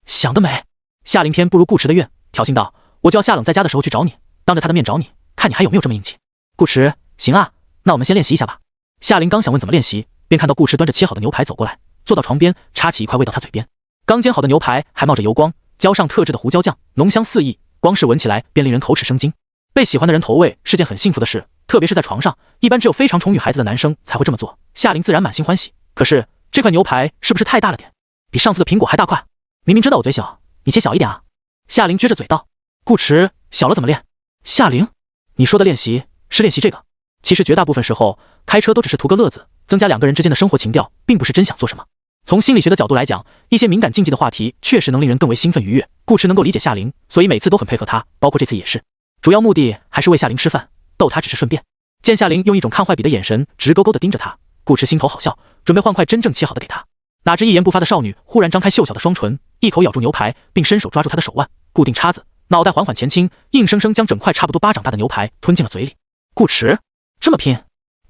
想得美。夏琳天不如顾迟的愿，挑衅道：“我就要夏冷在家的时候去找你，当着他的面找你，看你还有没有这么硬气。”顾迟：“行啊，那我们先练习一下吧。”夏琳刚想问怎么练习，便看到顾迟端着切好的牛排走过来，坐到床边，插起一块喂到他嘴边。刚煎好的牛排还冒着油光，浇上特制的胡椒酱，浓香四溢，光是闻起来便令人口齿生津。被喜欢的人投喂是件很幸福的事，特别是在床上，一般只有非常宠女孩子的男生才会这么做。夏琳自然满心欢喜。可是这块牛排是不是太大了点？比上次的苹果还大块？明明知道我嘴小，你切小一点啊！夏琳撅着嘴道。顾迟：“小了怎么练？”夏琳：“你说的练习是练习这个。其实绝大部分时候，开车都只是图个乐子，增加2个人之间的生活情调，并不是真想做什么。从心理学的角度来讲，一些敏感禁忌的话题确实能令人更为兴奋愉悦。顾迟能够理解夏琳，所以每次都很配合她，包括这次也是。主要目的还是喂夏琳吃饭，逗她只是顺便。见夏琳用一种看坏笔的眼神直勾勾地盯着他，顾迟心头好笑，准备换块真正切好的给他。哪知一言不发的少女忽然张开秀小的双唇，一口咬住牛排，并伸手抓住他的手腕，固定叉子，脑袋缓缓前倾，硬生生将整块差不多巴掌大的牛排吞进了嘴里。顾迟，这么拼，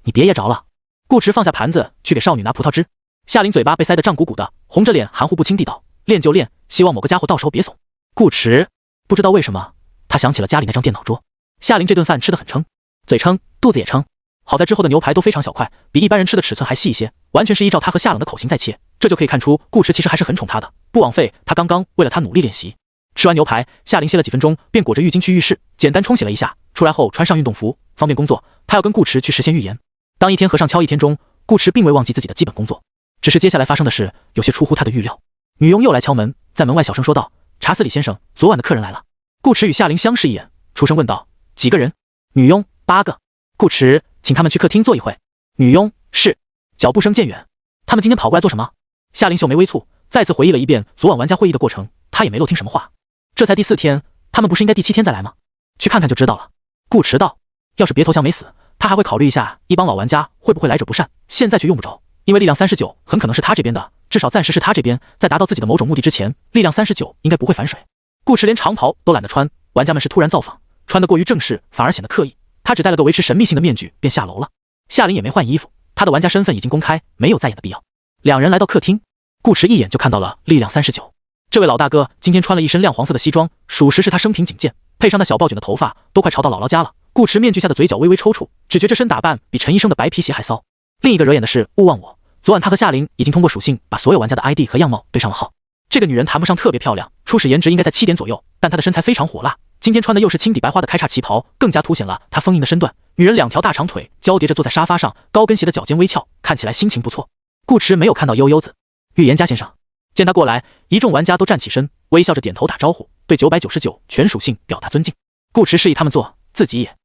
你别噎着了。顾迟放下盘子去给少女拿葡萄汁。夏琳嘴巴被塞得胀鼓鼓的，红着脸含糊不清地道：“练就练，希望某个家伙到时候别怂。”顾迟不知道为什么，他想起了家里那张电脑桌。夏琳这顿饭吃得很撑，嘴撑，肚子也撑。好在之后的牛排都非常小块，比一般人吃的尺寸还细一些，完全是依照他和夏冷的口型在切，这就可以看出顾迟其实还是很宠他的，不枉费他刚刚为了他努力练习。吃完牛排，夏琳歇了几分钟，便裹着浴巾去浴室，简单冲洗了一下，出来后穿上运动服，方便工作。他要跟顾迟去实现预言。当一天和尚敲一天钟，顾迟并未忘记自己的基本工作，只是接下来发生的事有些出乎他的预料。女佣又来敲门，在门外小声说道：“查司李先生，昨晚的客人来了。”顾迟与夏琳相视一眼，出声问道：“几个人？”女佣：“8个。”顾迟，请他们去客厅坐一会。女佣：“是。”脚步声渐远。他们今天跑过来做什么？夏琳秀眉微蹙，再次回忆了一遍昨晚玩家会议的过程，她也没漏听什么话。这才第4天，他们不是应该第7天再来吗？去看看就知道了。顾迟道：“要是别头像没死，他还会考虑一下一帮老玩家会不会来者不善，现在却用不着，因为力量39很可能是他这边的，至少暂时是他这边，在达到自己的某种目的之前，力量39应该不会反水。”顾迟连长袍都懒得穿，玩家们是突然造访，穿得过于正式反而显得刻意，他只戴了个维持神秘性的面具便下楼了。夏琳也没换衣服，他的玩家身份已经公开，没有再演的必要。2人来到客厅，顾迟一眼就看到了力量39。这位老大哥今天穿了一身亮黄色的西装，属实是他生平仅见，配上那小抱卷的头发，都快朝到姥姥家了。顾迟面具下的嘴角微微抽搐，只觉这身打扮比陈医生的白皮鞋还骚。另一个惹眼的是勿忘我，昨晚他和夏琳已经通过属性把所有玩家的 ID 和样貌对上了号。这个女人谈不上特别漂亮，初始颜值应该在7点左右，但她的身材非常火辣，今天穿的又是青底白花的开叉旗袍，更加凸显了她丰盈的身段。女人2条大长腿交叠着坐在沙发上，高跟鞋的脚尖微翘，看起来心情不错。顾迟没有看到悠悠子。预言家先生见他过来，一众玩家都站起身，微笑着点头打招呼，对999全属性表达尊敬。顾迟示意他们坐，自己也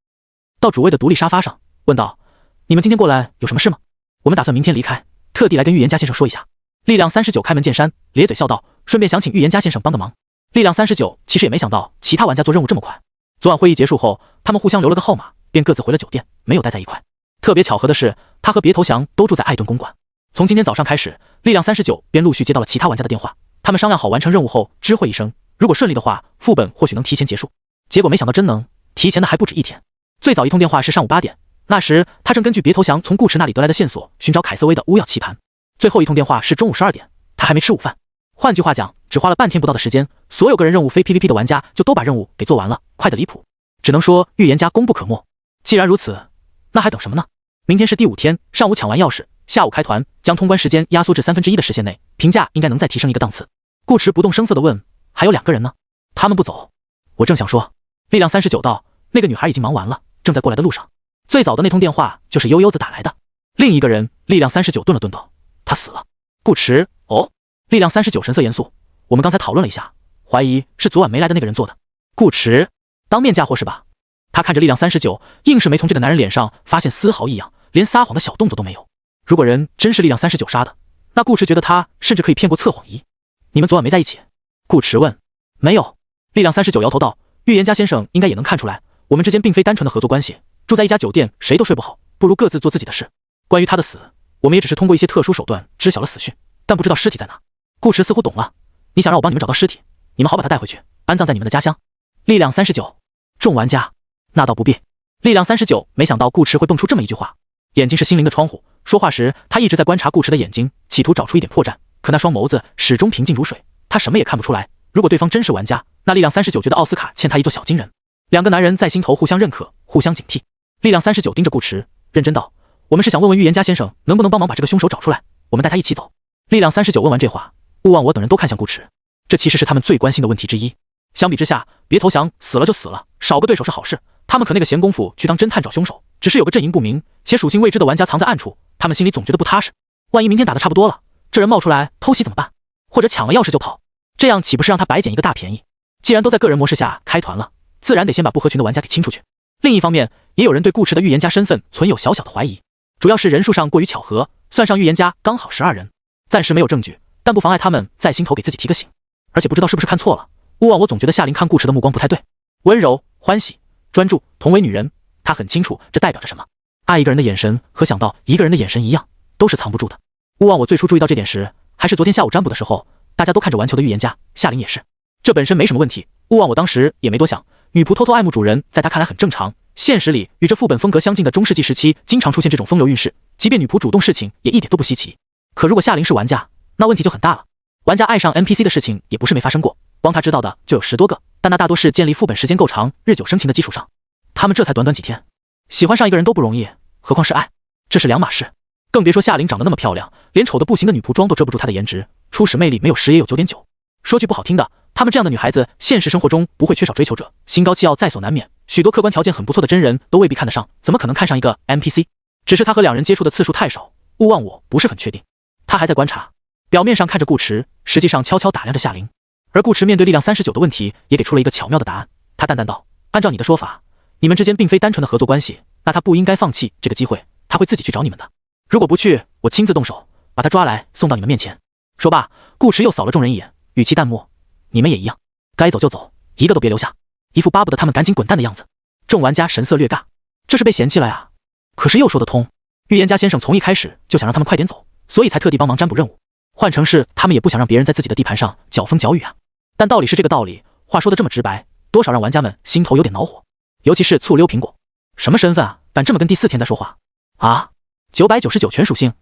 到主位的独立沙发上，问道：“你们今天过来有什么事吗？”“我们打算明天离开，特地来跟预言家先生说一下。”力量39开门见山，咧嘴笑道：“顺便想请预言家先生帮个忙。”力量39其实也没想到其他玩家做任务这么快。昨晚会议结束后，他们互相留了个号码，便各自回了酒店，没有待在一块。特别巧合的是，他和别投降都住在艾顿公馆。从今天早上开始，力量39便陆续接到了其他玩家的电话，他们商量好完成任务后知会一声，如果顺利的话，副本或许能提前结束。结果没想到真能提前的还不止一天。最早一通电话是上午8点，那时他正根据别投降从顾池那里得来的线索寻找凯瑟薇的巫药棋盘。最后一通电话是中午12点，他还没吃午饭。换句话讲，只花了半天不到的时间，所有个人任务非 PVP 的玩家就都把任务给做完了，快得离谱。只能说预言家功不可没。既然如此，那还等什么呢？明天是第5天，上午抢完钥匙，下午开团，将通关时间压缩至1/3的时限内，评价应该能再提升一个档次。顾池不动声色地问：“还有2个人呢？他们不走？”我正想说，力量39道：“那个女孩已经忙完了，正在过来的路上。最早的那通电话就是悠悠子打来的。”另一个人，力量39顿了顿道：“他死了。”顾池：“哦。”力量39神色严肃：“我们刚才讨论了一下，怀疑是昨晚没来的那个人做的。”顾池：“当面嫁祸是吧？”他看着力量39，硬是没从这个男人脸上发现丝毫异样，连撒谎的小动作都没有。如果人真是力量39杀的，那顾池觉得他甚至可以骗过测谎仪。你们昨晚没在一起？顾池问。没有。力量39摇头道：“预言家先生应该也能看出来，我们之间并非单纯的合作关系。住在一家酒店，谁都睡不好，不如各自做自己的事。关于他的死，我们也只是通过一些特殊手段知晓了死讯，但不知道尸体在哪。”顾池似乎懂了，你想让我帮你们找到尸体，你们好把他带回去，安葬在你们的家乡。力量39，众玩家，那倒不必。力量39没想到顾池会蹦出这么一句话。眼睛是心灵的窗户，说话时他一直在观察顾池的眼睛，企图找出一点破绽，可那双眸子始终平静如水，他什么也看不出来。如果对方真是玩家，那力量39觉得奥斯卡欠他一座小金人。两个男人在心头互相认可，互相警惕。力量39盯着顾池，认真道：“我们是想问问预言家先生，能不能帮忙把这个凶手找出来，我们带他一起走。”力量39问完这话，勿忘我等人都看向顾池，这其实是他们最关心的问题之一。相比之下，别投降，死了就死了，少个对手是好事。他们可那个闲工夫去当侦探找凶手，只是有个阵营不明且属性未知的玩家藏在暗处，他们心里总觉得不踏实。万一明天打得差不多了，这人冒出来偷袭怎么办？或者抢了钥匙就跑，这样岂不是让他白捡一个大便宜？既然都在个人模式下开团了，自然得先把不合群的玩家给清出去。另一方面，也有人对顾池的预言家身份存有小小的怀疑，主要是人数上过于巧合，算上预言家刚好12人，暂时没有证据，但不妨碍他们在心头给自己提个醒。而且不知道是不是看错了，勿忘我总觉得夏琳看顾池的目光不太对，温柔、欢喜、专注，同为女人，她很清楚这代表着什么。爱一个人的眼神和想到一个人的眼神一样，都是藏不住的。勿忘我最初注意到这点时，还是昨天下午占卜的时候，大家都看着玩球的预言家，夏琳也是，这本身没什么问题。勿忘我当时也没多想，女仆偷偷爱慕主人，在她看来很正常。现实里与这副本风格相近的中世纪时期，经常出现这种风流韵事，即便女仆主动侍寝，也一点都不稀奇。可如果夏琳是玩家，那问题就很大了。玩家爱上 NPC 的事情也不是没发生过，光他知道的就有10多个，但那大多是建立副本时间够长、日久生情的基础上。他们这才短短几天，喜欢上一个人都不容易，何况是爱，这是两码事。更别说夏琳长得那么漂亮，连丑的不行的女仆装都遮不住她的颜值，初始魅力没有10也有9.9。说句不好听的，她们这样的女孩子，现实生活中不会缺少追求者，心高气傲在所难免。许多客观条件很不错的真人都未必看得上，怎么可能看上一个 NPC？ 只是他和两人接触的次数太少，勿忘我不是很确定。他还在观察，表面上看着顾池，实际上悄悄打量着夏琳。而顾池面对力量39的问题，也给出了一个巧妙的答案。他淡淡道：“按照你的说法，你们之间并非单纯的合作关系，那他不应该放弃这个机会，他会自己去找你们的。如果不去，我亲自动手把他抓来送到你们面前。”说罢，顾池又扫了众人一眼，语气淡漠：“你们也一样，该走就走，一个都别留下。”一副巴不得他们赶紧滚蛋的样子。众玩家神色略尬，这是被嫌弃了呀？可是又说得通，预言家先生从一开始就想让他们快点走，所以才特地帮忙占卜任务。换成是他们也不想让别人在自己的地盘上搅风搅雨啊。但道理是这个道理，话说的这么直白，多少让玩家们心头有点恼火。尤其是醋溜苹果，什么身份啊，敢这么跟第4天在说话啊？999全属性，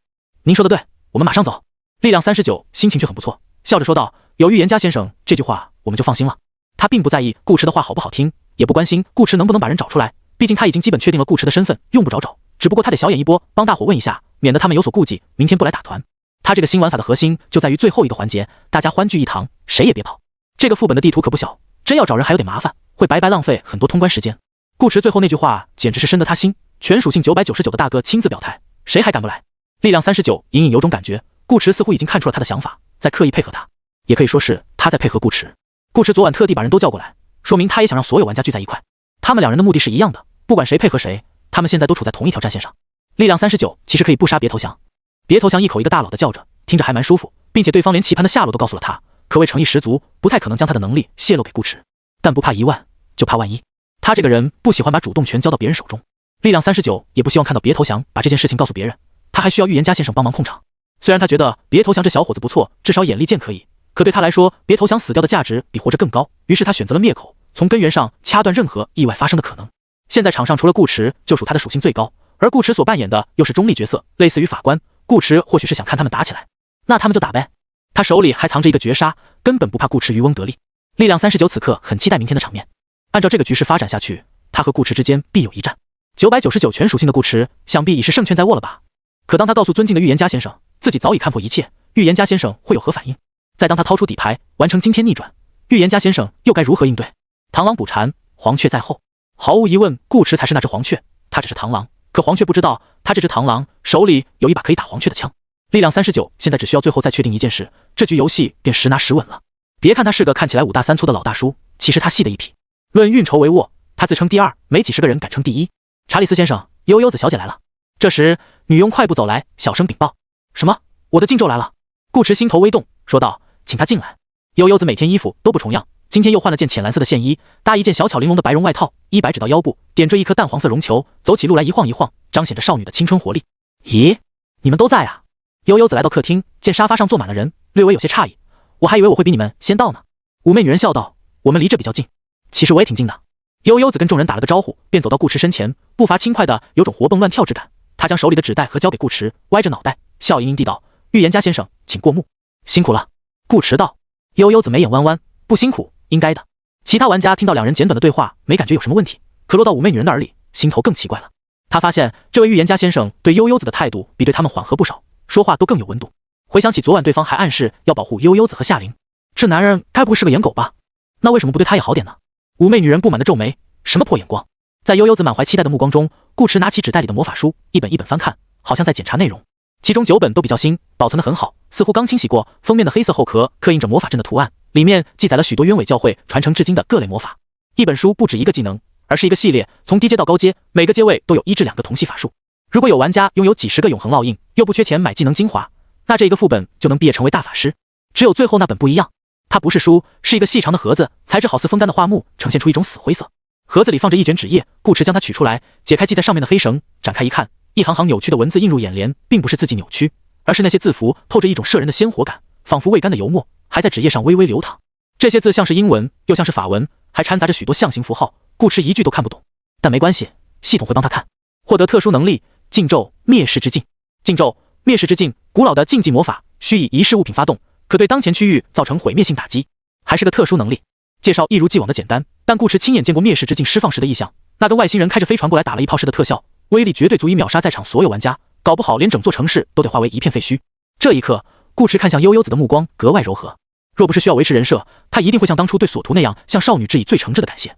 您说的对，我们马上走。力量39心情却很不错，笑着说道：“有预言家先生这句话，我们就放心了。”他并不在意顾池的话好不好听，也不关心顾池能不能把人找出来，毕竟他已经基本确定了顾池的身份，用不着找。只不过他得小眼一波，帮大伙问一下，免得他们有所顾忌，明天不来打团。他这个新玩法的核心就在于最后一个环节，大家欢聚一堂，谁也别跑。这个副本的地图可不小，真要找人还有点麻烦，会白白浪费很多通关时间。顾池最后那句话简直是深得他心，全属性999的大哥亲自表态，谁还敢不来？力量39隐隐有种感觉，顾池似乎已经看出了他的想法，在刻意配合他，也可以说是他在配合顾池。顾池昨晚特地把人都叫过来，说明他也想让所有玩家聚在一块。他们两人的目的是一样的，不管谁配合谁，他们现在都处在同一条战线上。力量39其实可以不杀别投降，别投降一口一个大佬的叫着，听着还蛮舒服，并且对方连棋盘的下落都告诉了他，可谓诚意十足，不太可能将他的能力泄露给顾池。但不怕1万，就怕万一。他这个人不喜欢把主动权交到别人手中。力量39也不希望看到别投降把这件事情告诉别人，他还需要预言家先生帮忙控场。虽然他觉得别投降这小伙子不错，至少眼力见可以，可对他来说，别投降死掉的价值比活着更高，于是他选择了灭口，从根源上掐断任何意外发生的可能。现在场上除了顾池，就属他的属性最高，而顾池所扮演的又是中立角色，类似于法官。顾池或许是想看他们打起来，那他们就打呗。他手里还藏着一个绝杀，根本不怕顾池渔翁得利。力量39此刻很期待明天的场面，按照这个局势发展下去，他和顾池之间必有一战。999全属性的顾池，想必已是胜券在握了吧？可当他告诉尊敬的预言家先生，自己早已看破一切，预言家先生会有何反应？再当他掏出底牌，完成惊天逆转，预言家先生又该如何应对？螳螂捕蝉，黄雀在后。毫无疑问，顾池才是那只黄雀，他只是螳螂，可黄雀不知道，他这只螳螂手里有一把可以打黄雀的枪。力量39现在只需要最后再确定一件事，这局游戏便实拿实稳了。别看他是个看起来5大3粗的老大叔，其实他细的一匹。论运筹帷幄，他自称第二，没几十个人敢称第一。查理斯先生，悠悠子小姐来了。这时，女佣快步走来，小声禀报：“什么？我的靖州来了？”顾池心头微动，说道：“请他进来。”悠悠子每天衣服都不重样，今天又换了件浅蓝色的线衣，搭一件小巧玲珑的白绒外套，衣摆只到腰部，点缀一颗淡黄色绒球，走起路来一晃一晃，彰显着少女的青春活力。咦，你们都在啊？悠悠子来到客厅，见沙发上坐满了人，略微有些诧异。我还以为我会比你们先到呢。妩媚女人笑道：“我们离这比较近，其实我也挺近的。”悠悠子跟众人打了个招呼，便走到顾池身前，步伐轻快的有种活蹦乱跳之感。他将手里的纸袋盒交给顾池，歪着脑袋，笑盈盈地道：“预言家先生，请过目。”辛苦了。顾池道。悠悠子眉眼弯弯：“不辛苦，应该的。”其他玩家听到两人简短的对话，没感觉有什么问题，可落到妩媚女人的耳里，心头更奇怪了。他发现这位预言家先生对悠悠子的态度比对他们缓和不少，说话都更有温度。回想起昨晚对方还暗示要保护悠悠子和夏琳，这男人该不会是个颜狗吧？那为什么不对他也好点呢？妩媚女人不满的皱眉，什么破眼光？在悠悠子满怀期待的目光中，顾池拿起纸袋里的魔法书，一本一本翻看，好像在检查内容。其中9本都比较新，保存得很好，似乎刚清洗过。封面的黑色后壳刻印着魔法阵的图案，里面记载了许多鸢尾教会传承至今的各类魔法。一本书不止一个技能，而是一个系列，从低阶到高阶，每个阶位都有1至2个同系法术。如果有玩家拥有几10个永恒烙印，又不缺钱买技能精华，那这一个副本就能毕业成为大法师。只有最后那本不一样，它不是书，是一个细长的盒子，材质好似风干的桦木，呈现出一种死灰色。盒子里放着一卷纸页，顾池将它取出来，解开系在上面的黑绳，展开一看，一行行扭曲的文字映入眼帘，并不是字迹扭曲，而是那些字符透着一种摄人的鲜活感，仿佛未干的油墨，还在纸页上微微流淌。这些字像是英文，又像是法文，还掺杂着许多象形符号，顾池一句都看不懂。但没关系，系统会帮他看。获得特殊能力：禁咒灭世之境。禁咒灭世之境，古老的禁忌魔法，需以仪式物品发动，可对当前区域造成毁灭性打击，还是个特殊能力。介绍一如既往的简单，但顾池亲眼见过灭世之境释放时的异象，那跟外星人开着飞船过来打了一炮时的特效，威力绝对足以秒杀在场所有玩家，搞不好连整座城市都得化为一片废墟。这一刻，顾池看向悠悠子的目光格外柔和，若不是需要维持人设，他一定会像当初对索图那样向少女致以最诚挚的感谢。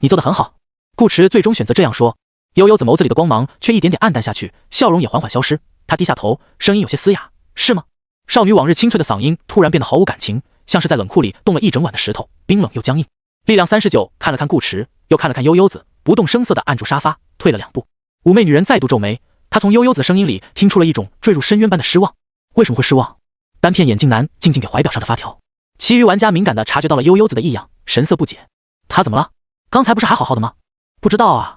你做得很好。顾池最终选择这样说。悠悠子眸子里的光芒却一点点暗淡下去，笑容也缓缓消失。他低下头，声音有些嘶哑：“是吗？”少女往日清脆的嗓音突然变得毫无感情，像是在冷库里冻了一整晚的石头，冰冷又僵硬。力量39看了看顾池，又看了看悠悠子，不动声色地按住沙发，退了2步。妩媚女人再度皱眉，她从悠悠子声音里听出了一种坠入深渊般的失望。为什么会失望？单片眼镜男静静给怀表上的发条。其余玩家敏感地察觉到了悠悠子的异样，神色不解。他怎么了？刚才不是还好好的吗？不知道啊。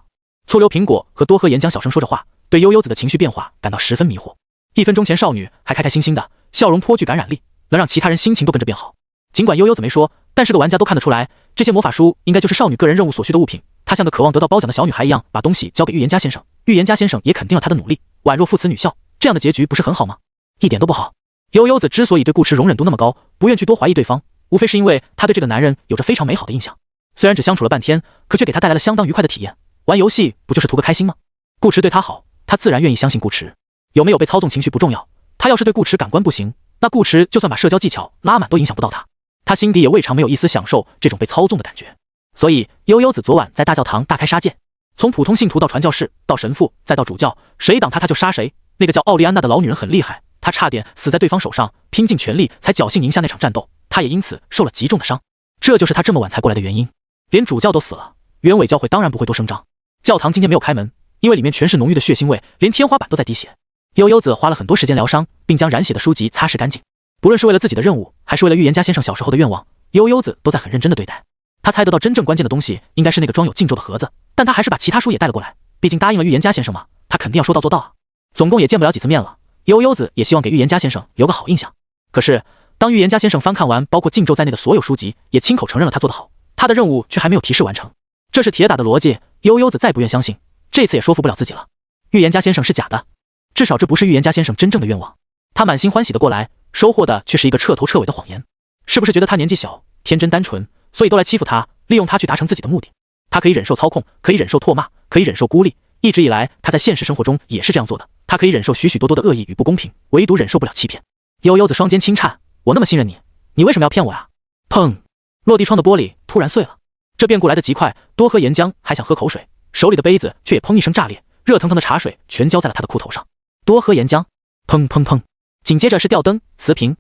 粗溜苹果和多喝岩浆小声说着话，对悠悠子的情绪变化感到十分迷惑。1分钟前少女还开开心心的，笑容颇具感染力，能让其他人心情都跟着变好。尽管悠悠子没说，但是个玩家都看得出来，这些魔法书应该就是少女个人任务所需的物品。她像个渴望得到褒奖的小女孩一样，把东西交给预言家先生。预言家先生也肯定了她的努力，宛若父慈女孝，这样的结局不是很好吗？一点都不好。悠悠子之所以对顾池容忍度那么高，不愿去多怀疑对方，无非是因为他对这个男人有着非常美好的印象。虽然只相处了半天，可却给他带来了相当愉快的体验。玩游戏不就是图个开心吗？顾池对他好，他自然愿意相信顾池。有没有被操纵情绪不重要，他要是对顾池感官不行，那顾池就算把社交技巧拉满都影响不到他。他心底也未尝没有一丝享受这种被操纵的感觉。所以悠悠子昨晚在大教堂大开杀戒，从普通信徒到传教士，到神父，再到主教，谁挡他就杀谁。那个叫奥利安娜的老女人很厉害，她差点死在对方手上，拼尽全力才侥幸赢下那场战斗，她也因此受了极重的伤。这就是他这么晚才过来的原因。连主教都死了，原委教会当然不会多声张。教堂今天没有开门，因为里面全是浓郁的血腥味，连天花板都在滴血。悠悠子花了很多时间疗伤，并将染血的书籍擦拭干净。不论是为了自己的任务，还是为了预言家先生小时候的愿望，悠悠子都在很认真的对待。他猜得到真正关键的东西应该是那个装有禁咒的盒子，但他还是把其他书也带了过来。毕竟答应了预言家先生嘛，他肯定要说到做到啊。总共也见不了几次面了，悠悠子也希望给预言家先生留个好印象。可是当预言家先生翻看完包括禁咒在内的所有书籍，也亲口承认了他做得好，他的任务却还没有提示完成，这是铁打的逻辑。悠悠子再不愿相信，这次也说服不了自己了。预言家先生是假的，至少这不是预言家先生真正的愿望。他满心欢喜的过来，收获的却是一个彻头彻尾的谎言。是不是觉得他年纪小，天真单纯，所以都来欺负他，利用他去达成自己的目的？他可以忍受操控，可以忍受唾骂，可以忍受孤立，一直以来他在现实生活中也是这样做的。他可以忍受许许多多的恶意与不公平，唯独忍受不了欺骗。悠悠子双肩轻颤，我那么信任你，你为什么要骗我呀？砰！落地窗的玻璃突然碎了，这变故来得极快，多喝岩浆还想喝口水，手里的杯子却也砰一声炸裂，热腾腾的茶水全浇在了他的裤头上。多喝岩浆，砰砰砰！紧接着是吊灯、瓷瓶、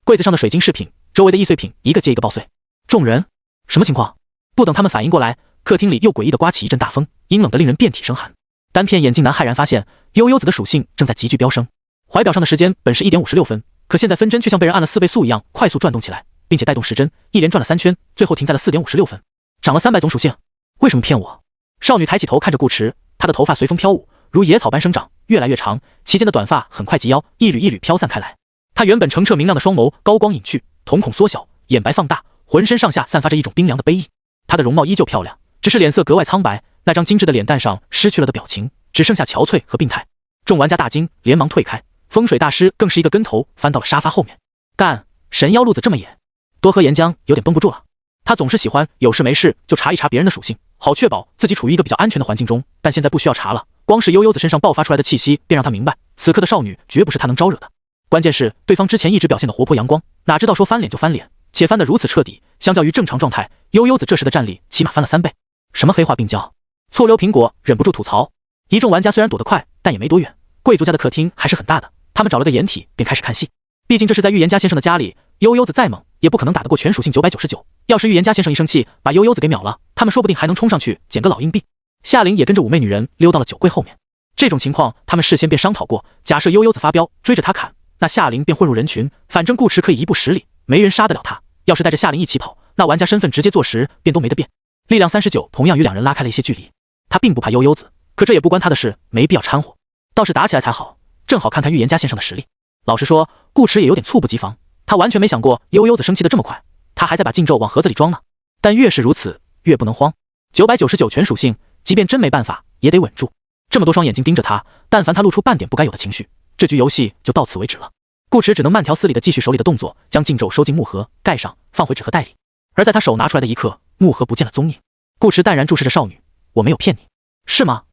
柜子上的水晶饰品，周围的易碎品一个接一个爆碎。众人什么情况？不等他们反应过来，客厅里又诡异的刮起一阵大风，阴冷的令人遍体生寒。单片眼镜男骇然发现，悠悠子的属性正在急剧飙升。怀表上的时间本是1点56分，可现在分针却像被人按了4倍速一样快速转动起来，并且带动时针一连转了3圈，最后停在了4点56分，涨了300种属性。为什么骗我？少女抬起头看着顾池，她的头发随风飘舞，如野草般生长，越来越长，其间的短发很快及腰，一缕一缕飘散开来。她原本澄澈明亮的双眸高光隐去，瞳孔缩小，眼白放大，浑身上下散发着一种冰凉的悲意。她的容貌依旧漂亮，只是脸色格外苍白，那张精致的脸蛋上失去了的表情，只剩下憔悴和病态。众玩家大惊，连忙退开。风水大师更是一个跟头翻到了沙发后面。干，神妖路子这么野。多喝岩浆有点绷不住了。他总是喜欢有事没事就查一查别人的属性，好确保自己处于一个比较安全的环境中，但现在不需要查了，光是悠悠子身上爆发出来的气息便让他明白，此刻的少女绝不是他能招惹的。关键是对方之前一直表现的活泼阳光，哪知道说翻脸就翻脸，且翻得如此彻底，相较于正常状态，悠悠子这时的战力起码翻了3倍。什么黑化病娇？醋溜苹果忍不住吐槽。一众玩家虽然躲得快，但也没多远，贵族家的客厅还是很大的，他们找了个掩体便开始看戏。毕竟这是在预言家先生的家里，悠悠子再猛也不可能打得过全属性999，要是预言家先生一生气把悠悠子给秒了，他们说不定还能冲上去捡个老硬币。夏琳也跟着妩媚女人溜到了酒柜后面。这种情况他们事先便商讨过，假设悠悠子发飙追着他砍，那夏琳便混入人群，反正顾池可以1步10里，没人杀得了他。要是带着夏琳一起跑，那玩家身份直接坐实便都没得变。力量39同样与两人拉开了一些距离，他并不怕悠悠子，可这也不关他的事，没必要掺和。倒是打起来才好，正好看看预言家先生的实力。老实说，顾池也有点猝不及防，他完全没想过悠悠子生气的这么快，他还在把禁咒往盒子里装呢。但越是如此，越不能慌。999全属性，即便真没办法，也得稳住。这么多双眼睛盯着他，但凡他露出半点不该有的情绪，这局游戏就到此为止了。顾池只能慢条斯理地继续手里的动作，将禁咒收进木盒，盖上，放回纸盒袋里。而在他手拿出来的一刻，木盒不见了踪影。顾池淡然注视着少女，我没有骗你，是吗？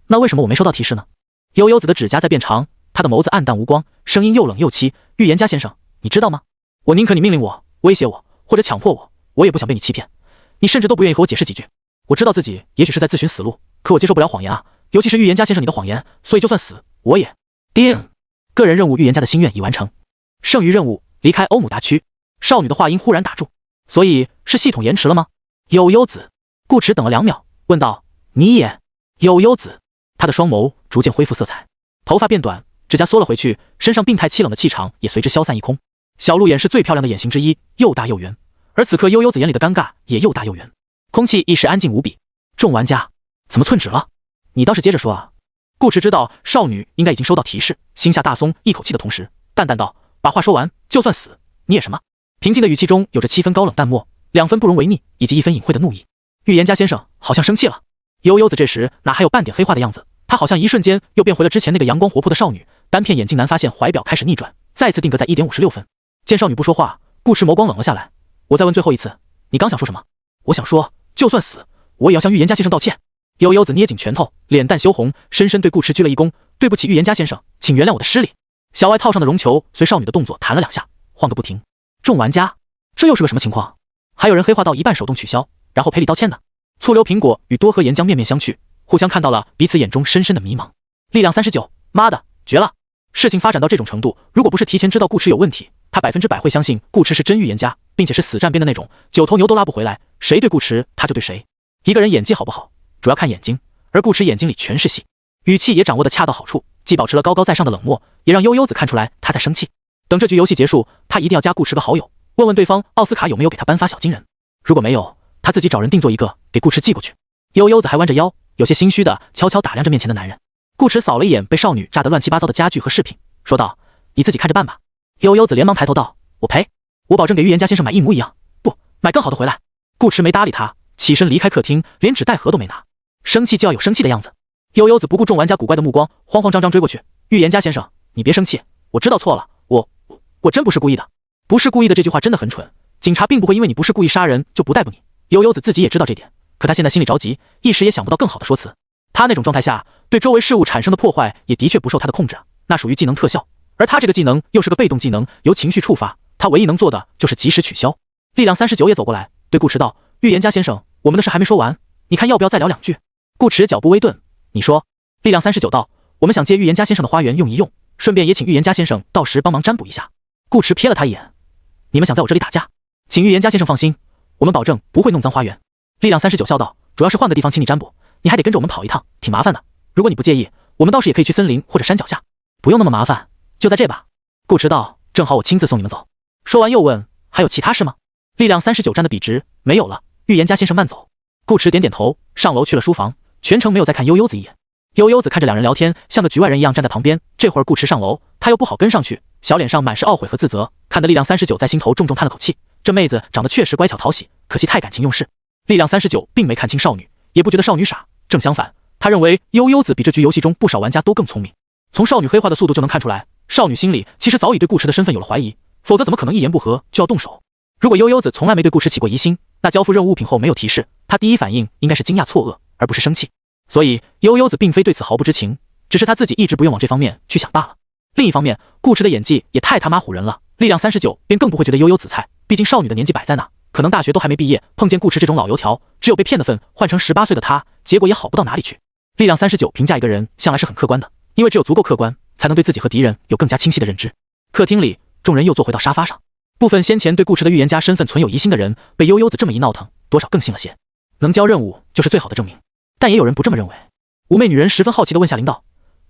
那为什么我没收到提示呢？悠悠子的指甲在变长，他的眸子暗淡无光，声音又冷又凄。预言家先生，你知道吗？我宁可你命令我、威胁我或者强迫我，我也不想被你欺骗。你甚至都不愿意和我解释几句。我知道自己也许是在自寻死路，可我接受不了谎言啊，尤其是预言家先生你的谎言，所以就算死，我也……叮！个人任务预言家的心愿已完成，剩余任务离开欧姆大区。少女的话音忽然打住，所以是系统延迟了吗？悠悠子，顾池等了2秒，问道：“你也？”悠悠子，他的双眸逐渐恢复色彩，头发变短，指甲缩了回去，身上病态凄冷的气场也随之消散一空。小鹿眼是最漂亮的眼型之一，又大又圆，而此刻悠悠子眼里的尴尬也又大又圆。空气一时安静无比。众玩家，怎么寸止了？你倒是接着说啊！顾池知道少女应该已经收到提示，心下大松一口气的同时，淡淡道：“把话说完，就算死，你也什么？”平静的语气中有着7分高冷淡漠，2分不容违逆，以及1分隐晦的怒意。预言家先生好像生气了。悠悠子这时哪还有半点黑化的样子？他好像一瞬间又变回了之前那个阳光活泼的少女。单片眼镜男发现怀表开始逆转，再次定格在1点56分。见少女不说话，顾池眸光冷了下来。我再问最后一次，你刚想说什么？我想说，就算死，我也要向预言家先生道歉。悠悠子捏紧拳头，脸蛋羞红，深深对顾池鞠了一躬。对不起，预言家先生，请原谅我的失礼。小外套上的绒球随少女的动作弹了2下，晃个不停。众玩家，这又是个什么情况？还有人黑化到一半手动取消，然后赔礼道歉的。醋溜苹果与多喝岩浆面面相觑，互相看到了彼此眼中深深的迷茫。力量39，妈的，绝了！事情发展到这种程度，如果不是提前知道顾池有问题，他100%会相信顾池是真预言家，并且是死站边的那种，9头牛都拉不回来，谁对顾池他就对谁。一个人演技好不好，主要看眼睛，而顾池眼睛里全是戏，语气也掌握得恰到好处，既保持了高高在上的冷漠，也让悠悠子看出来他在生气。等这局游戏结束，他一定要加顾池个好友，问问对方奥斯卡有没有给他颁发小金人，如果没有，他自己找人定做一个给顾池寄过去。悠悠子还弯着腰，有些心虚的悄悄打量着面前的男人。顾池扫了一眼被少女炸得乱七八糟的家具和饰品，说道：“你自己看着办吧。”悠悠子连忙抬头道：“我赔，我保证给预言家先生买一模一样，不，买更好的回来。”顾池没搭理他，起身离开客厅，连纸袋盒都没拿。生气就要有生气的样子。悠悠子不顾众玩家古怪的目光，慌慌张张追过去：“预言家先生，你别生气，我知道错了，我真不是故意的。”不是故意的这句话真的很蠢，警察并不会因为你不是故意杀人就不逮捕你。悠悠子自己也知道这点，可他现在心里着急，一时也想不到更好的说辞。他那种状态下，对周围事物产生的破坏也的确不受他的控制，那属于技能特效，而他这个技能又是个被动技能，由情绪触发，他唯一能做的就是及时取消。力量39也走过来，对顾池道：“预言家先生，我们的事还没说完，你看要不要再聊两句？”顾池脚步微顿：“你说。”力量39道：“我们想借预言家先生的花园用一用，顺便也请预言家先生到时帮忙占卜一下。”顾池瞥了他一眼：“你们想在我这里打架？请预言家先生放心，我们保证不会弄脏花园。”力量39笑道：“主要是换个地方请你占卜，你还得跟着我们跑一趟，挺麻烦的。如果你不介意，我们倒是也可以去森林或者山脚下，不用那么麻烦，就在这吧。”顾池道：“正好我亲自送你们走。”说完又问：“还有其他事吗？”力量39站得笔直：“没有了，预言家先生慢走。”顾池点点头，上楼去了书房，全程没有再看悠悠子一眼。悠悠子看着两人聊天，像个局外人一样站在旁边。这会儿顾池上楼，他又不好跟上去，小脸上满是懊悔和自责，看得力量39在心头重重叹了口气。这妹子长得确实乖巧讨喜，可惜太感情用事。力量39并没看清少女，也不觉得少女傻，正相反，他认为悠悠子比这局游戏中不少玩家都更聪明。从少女黑化的速度就能看出来，少女心里其实早已对顾池的身份有了怀疑，否则怎么可能一言不合就要动手？如果悠悠子从来没对顾池起过疑心，那交付任务物品后没有提示，他第一反应应该是惊讶错愕，而不是生气。所以悠悠子并非对此毫不知情，只是他自己一直不愿往这方面去想罢了。另一方面，顾池的演技也太他妈唬人了，力量39便更不会觉得悠悠子菜，毕竟少女的年纪摆在那，可能大学都还没毕业，碰见顾池这种老油条，只有被骗的份，换成18岁的他，结果也好不到哪里去。力量39评价一个人向来是很客观的，因为只有足够客观，才能对自己和敌人有更加清晰的认知。客厅里，众人又坐回到沙发上，部分先前对顾池的预言家身份存有疑心的人，被悠悠子这么一闹腾，多少更信了些。能交任务就是最好的证明，但也有人不这么认为。妩媚女人十分好奇地问夏琳道：“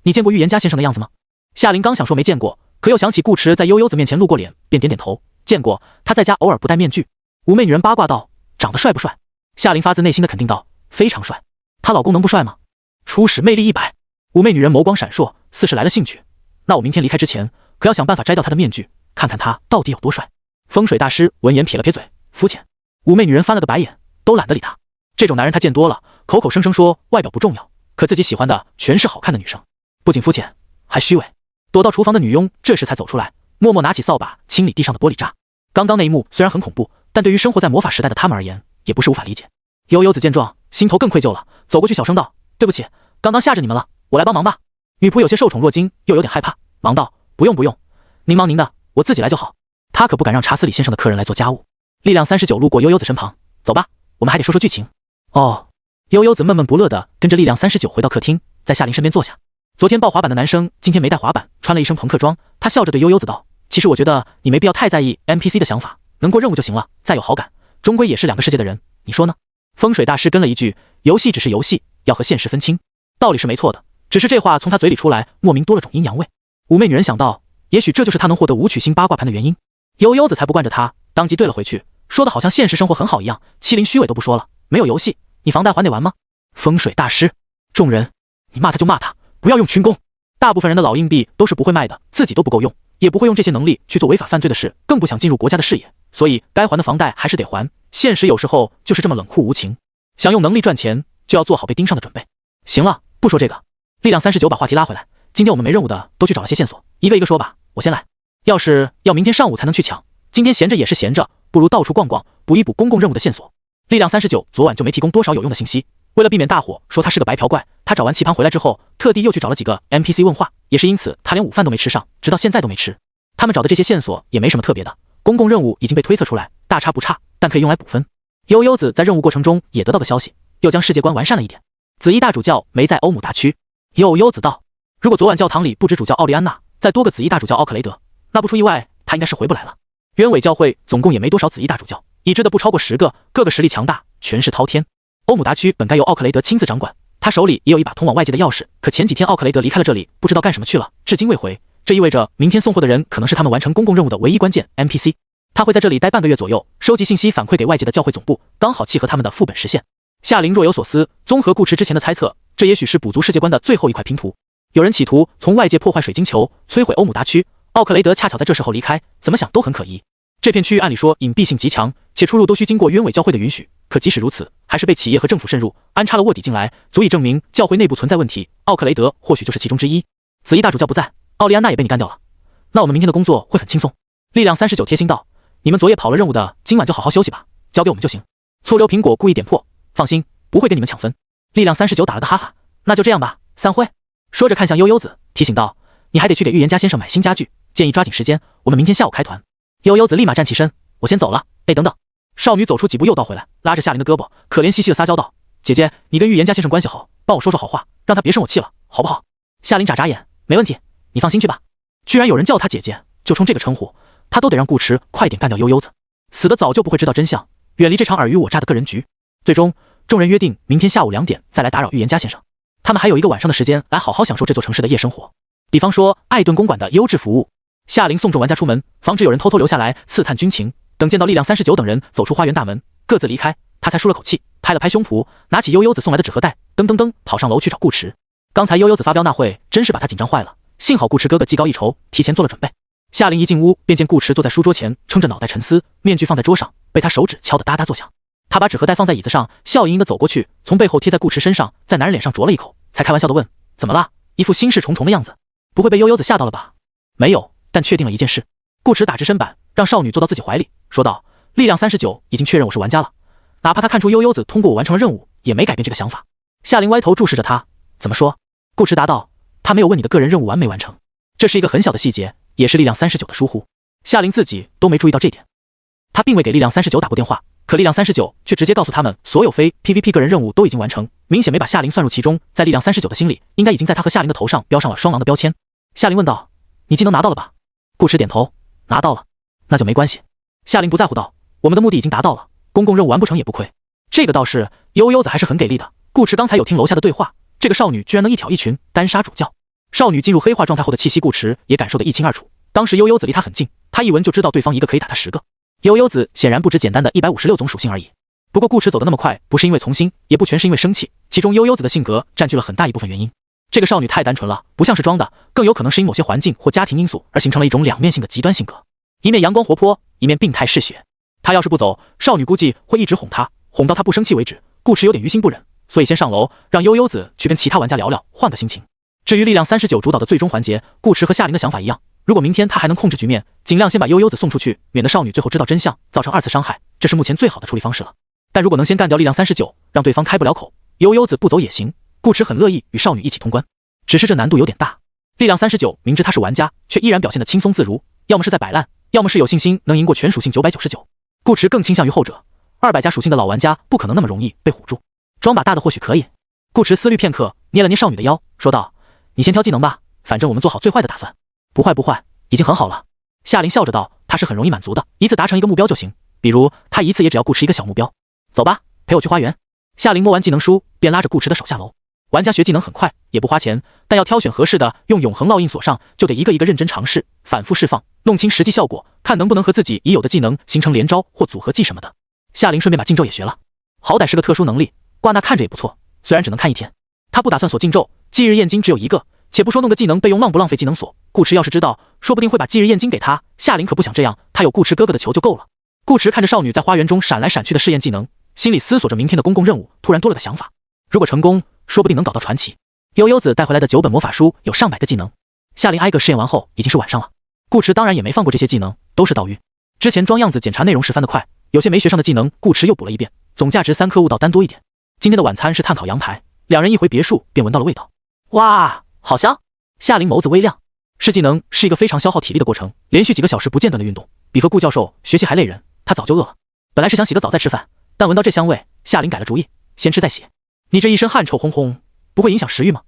你见过预言家先生的样子吗？”夏琳刚想说没见过，可又想起顾池在悠悠子面前露过脸，便点点头：“见过，他在家偶尔不戴面具。”妩媚女人八卦道：“长得帅不帅？”夏琳发自内心的肯定道：“非常帅。”她老公能不帅吗？初始魅力100。妩媚女人眸光闪烁，似是来了兴趣。那我明天离开之前，可要想办法摘掉他的面具，看看他到底有多帅。风水大师闻言撇了撇嘴，肤浅。妩媚女人翻了个白眼，都懒得理他。这种男人他见多了，口口声声说外表不重要，可自己喜欢的全是好看的女生，不仅肤浅，还虚伪。躲到厨房的女佣这时才走出来，默默拿起扫把清理地上的玻璃渣。刚刚那一幕虽然很恐怖，但对于生活在魔法时代的他们而言，也不是无法理解。悠悠子见状，心头更愧疚了，走过去小声道：“对不起，刚刚吓着你们了，我来帮忙吧。”女仆有些受宠若惊，又有点害怕，忙道：“不用不用，您忙您的，我自己来就好。”她可不敢让查斯里先生的客人来做家务。力量39路过悠悠子身旁：“走吧，我们还得说说剧情。”哦。悠悠子闷闷不乐地跟着力量39回到客厅，在夏琳身边坐下。昨天抱滑板的男生今天没带滑板，穿了一身朋克装。他笑着对悠悠子道：“其实我觉得你没必要太在意 NPC 的想法，能过任务就行了，再有好感，终归也是两个世界的人，你说呢？”风水大师跟了一句：“游戏只是游戏，要和现实分清。”道理是没错的，只是这话从他嘴里出来，莫名多了种阴阳味。妩媚女人想到，也许这就是他能获得武曲星八卦盘的原因。悠悠子才不惯着他，当即对了回去，说的好像现实生活很好一样，欺凌虚伪都不说了，没有游戏，你房贷还得完吗？风水大师，众人，你骂他就骂他，不要用群攻。大部分人的老硬币都是不会卖的，自己都不够用，也不会用这些能力去做违法犯罪的事，更不想进入国家的视野，所以该还的房贷还是得还。现实有时候就是这么冷酷无情，想用能力赚钱，就要做好被盯上的准备。行了，不说这个。力量39把话题拉回来，今天我们没任务的都去找了些线索，一个一个说吧，我先来。要是要明天上午才能去抢，今天闲着也是闲着，不如到处逛逛，补一补公共任务的线索。力量39昨晚就没提供多少有用的信息，为了避免大伙说他是个白嫖怪，他找完棋盘回来之后，特地又去找了几个 NPC 问话，也是因此他连午饭都没吃上，直到现在都没吃。他们找的这些线索也没什么特别的，公共任务已经被推测出来，大差不差，但可以用来补分。悠悠子在任务过程中也得到个消息，又将世界观完善了一点。紫衣大主教没在欧姆大区。悠悠子道：“如果昨晚教堂里不止主教奥利安娜，再多个紫衣大主教奥克雷德，那不出意外，他应该是回不来了。鸢尾教会总共也没多少紫衣大主教，已知的不超过10个，个个实力强大，权势滔天。欧姆达区本该由奥克雷德亲自掌管，他手里也有一把通往外界的钥匙，可前几天奥克雷德离开了这里，不知道干什么去了，至今未回。这意味着明天送货的人可能是他们完成公共任务的唯一关键 NPC。他会在这里待半个月左右，收集信息反馈给外界的教会总部，刚好契合他们的副本实现。夏琳若有所思，综合顾池之前的猜测，这也许是补足世界观的最后一块拼图。有人企图从外界破坏水晶球，摧毁欧姆达区，奥克雷德恰巧在这时候离开，怎么想都很可疑。这片区域按理说隐蔽性极强，且出入都需经过冤委教会的允许，可即使如此，还是被企业和政府渗入，安插了卧底进来，足以证明教会内部存在问题。奥克雷德或许就是其中之一。紫衣大主教不在，奥利安娜也被你干掉了，那我们明天的工作会很轻松。力量39贴心道：“你们昨夜跑了任务的，今晚就好好休息吧，交给我们就行。”醋溜苹果故意点破：“放心，不会跟你们抢分。”力量39打了个哈哈：“那就这样吧，散会。”说着看向悠悠子，提醒道：“你还得去给预言家先生买新家具，建议抓紧时间，我们明天下午开团。”悠悠子立马站起身：“我先走了。”哎，等等！少女走出几步又倒回来，拉着夏琳的胳膊，可怜兮兮的撒娇道：“姐姐，你跟预言家先生关系好，帮我说说好话，让他别生我气了，好不好？”夏琳眨眨眼：“没问题，你放心去吧。”居然有人叫她姐姐，就冲这个称呼，她都得让顾池快点干掉悠悠子，死的早就不会知道真相，远离这场尔虞我诈的个人局。最终，众人约定明天下午2点再来打扰预言家先生。他们还有一个晚上的时间来好好享受这座城市的夜生活，比方说艾顿公馆的优质服务。夏琳送众玩家出门，防止有人偷偷留下来刺探军情。等见到力量39等人走出花园大门，各自离开，他才舒了口气，拍了拍胸脯，拿起悠悠子送来的纸盒袋，噔噔噔跑上楼去找顾池。刚才悠悠子发飙那会，真是把他紧张坏了。幸好顾池哥哥技高一筹，提前做了准备。夏琳一进屋，便见顾池坐在书桌前，撑着脑袋沉思，面具放在桌上，被他手指敲得哒哒作响。他把纸盒袋放在椅子上，笑盈盈地走过去，从背后贴在顾池身上，在男人脸上啄了一口，才开玩笑地问：“怎么啦？一副心事重重的样子，不会被悠悠子吓到了吧？”“没有，但确定了一件事。”顾池打直身板，让少女坐到自己怀里，说道：“力量39已经确认我是玩家了，哪怕他看出悠悠子通过我完成了任务，也没改变这个想法。”夏琳歪头注视着他：“怎么说？”顾池答道：“他没有问你的个人任务完没完成，这是一个很小的细节，也是力量39的疏忽。夏琳自己都没注意到这点。他并未给力量39打过电话，可力量39却直接告诉他们，所有非 PVP 个人任务都已经完成，明显没把夏琳算入其中。在力量39的心里，应该已经在他和夏琳的头上标上了双狼的标签。夏琳问道：“你技能拿到了吧？”顾池点头：“拿到了。”“那就没关系。”夏琳不在乎道：“我们的目的已经达到了，公共任务完不成也不亏。”这个倒是，悠悠子还是很给力的。顾池刚才有听楼下的对话，这个少女居然能一挑一群单杀主教。少女进入黑化状态后的气息，顾池也感受得一清二楚。当时悠悠子离他很近，他一闻就知道对方一个可以打他10个。悠悠子显然不止简单的156种属性而已。不过顾池走得那么快，不是因为从心，也不全是因为生气，其中悠悠子的性格占据了很大一部分原因。这个少女太单纯了，不像是装的，更有可能是因某些环境或家庭因素而形成了一种两面性的极端性格，一面阳光活泼，一面病态嗜血。他要是不走，少女估计会一直哄他，哄到他不生气为止。顾池有点于心不忍，所以先上楼，让悠悠子去跟其他玩家聊聊，换个心情。至于力量39主导的最终环节，顾池和夏琳的想法一样，如果明天他还能控制局面，尽量先把悠悠子送出去，免得少女最后知道真相，造成2次伤害，这是目前最好的处理方式了。但如果能先干掉力量39，让对方开不了口，悠悠子不走也行，顾池很乐意与少女一起通关，只是这难度有点大。力量39明知他是玩家，却依然表现得轻松自如，要么是在摆烂，要么是有信心能赢过全属性999。顾池更倾向于后者，200加属性的老玩家不可能那么容易被唬住，装把大的或许可以。顾池思虑片刻，捏了捏少女的腰，说道：“你先挑技能吧，反正我们做好最坏的打算。”“不坏不坏，已经很好了。”夏琳笑着道：“他是很容易满足的，一次达成一个目标就行，比如他一次也只要顾池一个小目标。走吧，陪我去花园。”夏琳摸完技能书，便拉着顾池的手下楼。玩家学技能很快，也不花钱，但要挑选合适的，用永恒烙印锁上，就得一个一个认真尝试，反复释放，弄清实际效果，看能不能和自己已有的技能形成连招或组合技什么的。夏琳顺便把禁咒也学了，好歹是个特殊能力，挂那看着也不错，虽然只能看1天。他不打算锁禁咒，忌日验金只有一个，且不说弄个技能备用浪不浪费技能锁，顾池要是知道，说不定会把忌日验金给他。夏琳可不想这样，他有顾池哥哥的球就够了。顾池看着少女在花园中闪来闪去的试验技能，心里思索着明天的公共任务，突然多了个想法，如果成功，说不定能搞到传奇。悠悠子带回来的9本魔法书有上百个技能，夏琳挨个试验完后已经是晚上了。顾池当然也没放过这些技能，都是盗晕。之前装样子检查内容时翻得快，有些没学上的技能顾池又补了一遍，总价值3颗悟道丹多一点。今天的晚餐是炭烤羊排，两人一回别墅便闻到了味道。哇，好香！夏琳眸子微亮。试技能是一个非常消耗体力的过程，连续几个小时不间断的运动，比和顾教授学习还累人。他早就饿了，本来是想洗个澡再吃饭，但闻到这香味，夏琳改了主意，先吃再洗。你这一身汗臭烘烘，不会影响食欲吗？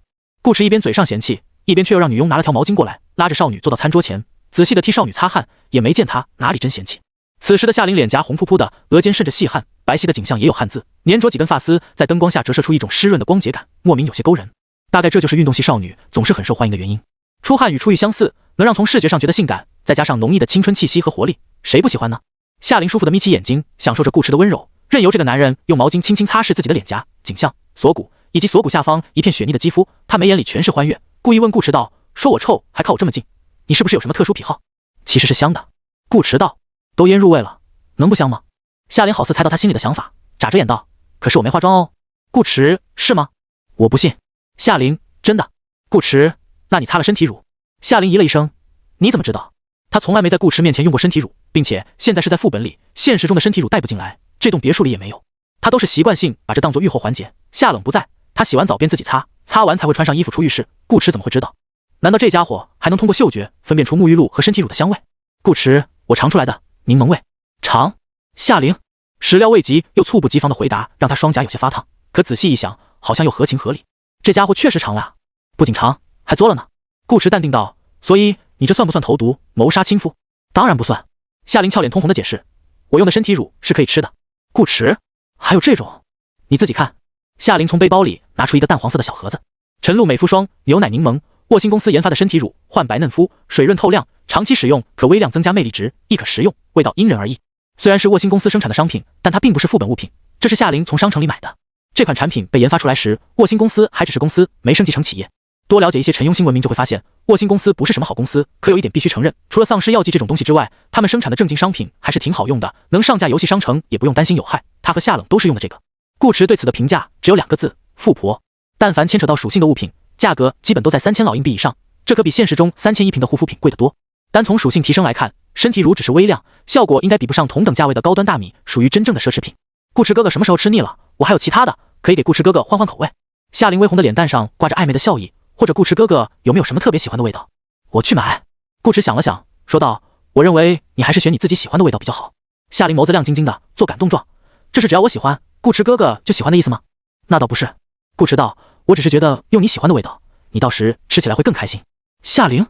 顾池一边嘴上嫌弃，一边却又让女佣拿了条毛巾过来，拉着少女坐到餐桌前，仔细的替少女擦汗，也没见她哪里真嫌弃。此时的夏琳脸颊红扑扑的，额间渗着细汗，白皙的颈项也有汗渍，粘着几根发丝在灯光下折射出一种湿润的光洁感，莫名有些勾人。大概这就是运动系少女总是很受欢迎的原因。出汗与出浴相似，能让从视觉上觉得性感，再加上浓郁的青春气息和活力，谁不喜欢呢？夏琳舒服的眯起眼睛，享受着顾池的温柔，任由这个男人用毛巾轻轻擦拭自己的脸颊、颈项、锁骨以及锁骨下方一片雪腻的肌肤，他眉眼里全是欢悦，故意问顾迟道：“说我臭还靠我这么近，你是不是有什么特殊癖好？”其实是香的。顾迟道：“都腌入味了，能不香吗？”夏琳好似猜到他心里的想法，眨着眼道：“可是我没化妆哦。”顾迟：“是吗？我不信。”夏琳：“真的。”顾迟：“那你擦了身体乳？”夏琳咦了一声：“你怎么知道？”他从来没在顾迟面前用过身体乳，并且现在是在副本里，现实中的身体乳带不进来，这栋别墅里也没有。他都是习惯性把这当作御后环节。夏冷不在，他洗完澡便自己擦，擦完才会穿上衣服出浴室。顾迟怎么会知道？难道这家伙还能通过嗅觉分辨出沐浴露和身体乳的香味？顾迟：“我尝出来的，柠檬味。”尝？夏琳始料未及又猝不及防的回答让他双颊有些发烫，可仔细一想，好像又合情合理。这家伙确实尝了啊，不仅尝，还作了呢。顾迟淡定道：“所以你这算不算投毒、谋杀亲夫？”“当然不算。”夏琳俏脸通红的解释：“我用的身体乳是可以吃的。”顾迟：“还有这种？你自己看。”夏琳从背包里拿出一个淡黄色的小盒子，晨露美肤霜、牛奶柠檬，沃星公司研发的身体乳，焕白嫩肤，水润透亮，长期使用可微量增加魅力值，亦可食用，味道因人而异。虽然是沃星公司生产的商品，但它并不是副本物品，这是夏琳从商城里买的。这款产品被研发出来时，沃星公司还只是公司，没升级成企业。多了解一些陈庸新文明就会发现，沃星公司不是什么好公司。可有一点必须承认，除了丧尸药剂这种东西之外，他们生产的正经商品还是挺好用的，能上架游戏商城，也不用担心有害。他和夏冷都是用的这个。顾迟对此的评价只有2个字：富婆。但凡牵扯到属性的物品，价格基本都在3000老硬币以上，这可比现实中3000一瓶的护肤品贵得多。单从属性提升来看，身体乳只是微量，效果应该比不上同等价位的高端大米，属于真正的奢侈品。顾迟哥哥什么时候吃腻了？我还有其他的，可以给顾迟哥哥换换口味。夏琳微红的脸蛋上挂着暧昧的笑意，或者顾迟哥哥有没有什么特别喜欢的味道？我去买。顾迟想了想，说道：“我认为你还是选你自己喜欢的味道比较好。”夏琳眸子亮晶晶的，做感动状：“这是只要我喜欢，顾迟哥哥就喜欢的意思吗？”那倒不是。顾迟道：“我只是觉得用你喜欢的味道，你到时吃起来会更开心。”夏琳：“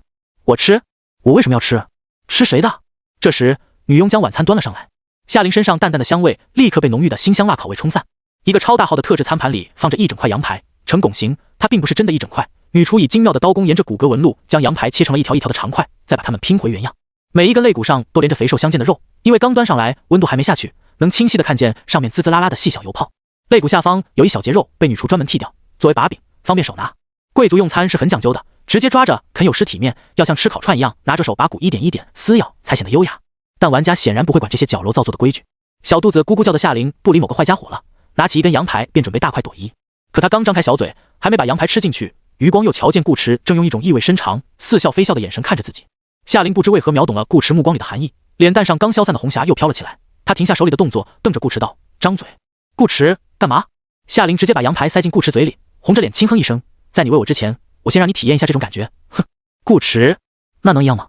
我吃？我为什么要吃？吃谁的？”这时女佣将晚餐端了上来，夏琳身上淡淡的香味立刻被浓郁的辛香辣烤味冲散。一个超大号的特制餐盘里放着一整块羊排，呈拱形，它并不是真的一整块。女厨以精妙的刀工沿着骨骼纹路将羊排切成了一条一条的长块，再把它们拼回原样。每一根肋骨上都连着肥瘦相间的肉，因为刚端上来，温度还没下去，能清晰的看见上面滋滋啦啦的细小油泡。肋骨下方有一小节肉被女厨专门剔掉，作为把柄，方便手拿。贵族用餐是很讲究的，直接抓着啃有失体面，要像吃烤串一样拿着手把骨一点一点撕咬，才显得优雅。但玩家显然不会管这些矫揉造作的规矩。小肚子咕咕叫的夏琳不理某个坏家伙了，拿起一根羊排便准备大快朵颐。可他刚张开小嘴，还没把羊排吃进去，余光又瞧见顾迟正用一种意味深长、似笑非笑的眼神看着自己。夏琳不知为何秒懂了顾迟目光里的含义，脸蛋上刚消散的红霞又飘了起来。他停下手里的动作，瞪着顾迟道：“张嘴。”顾迟：“干嘛？”夏琳直接把羊排塞进顾迟嘴里，红着脸轻哼一声：“在你喂我之前，我先让你体验一下这种感觉。”哼。顾迟：“那能一样吗？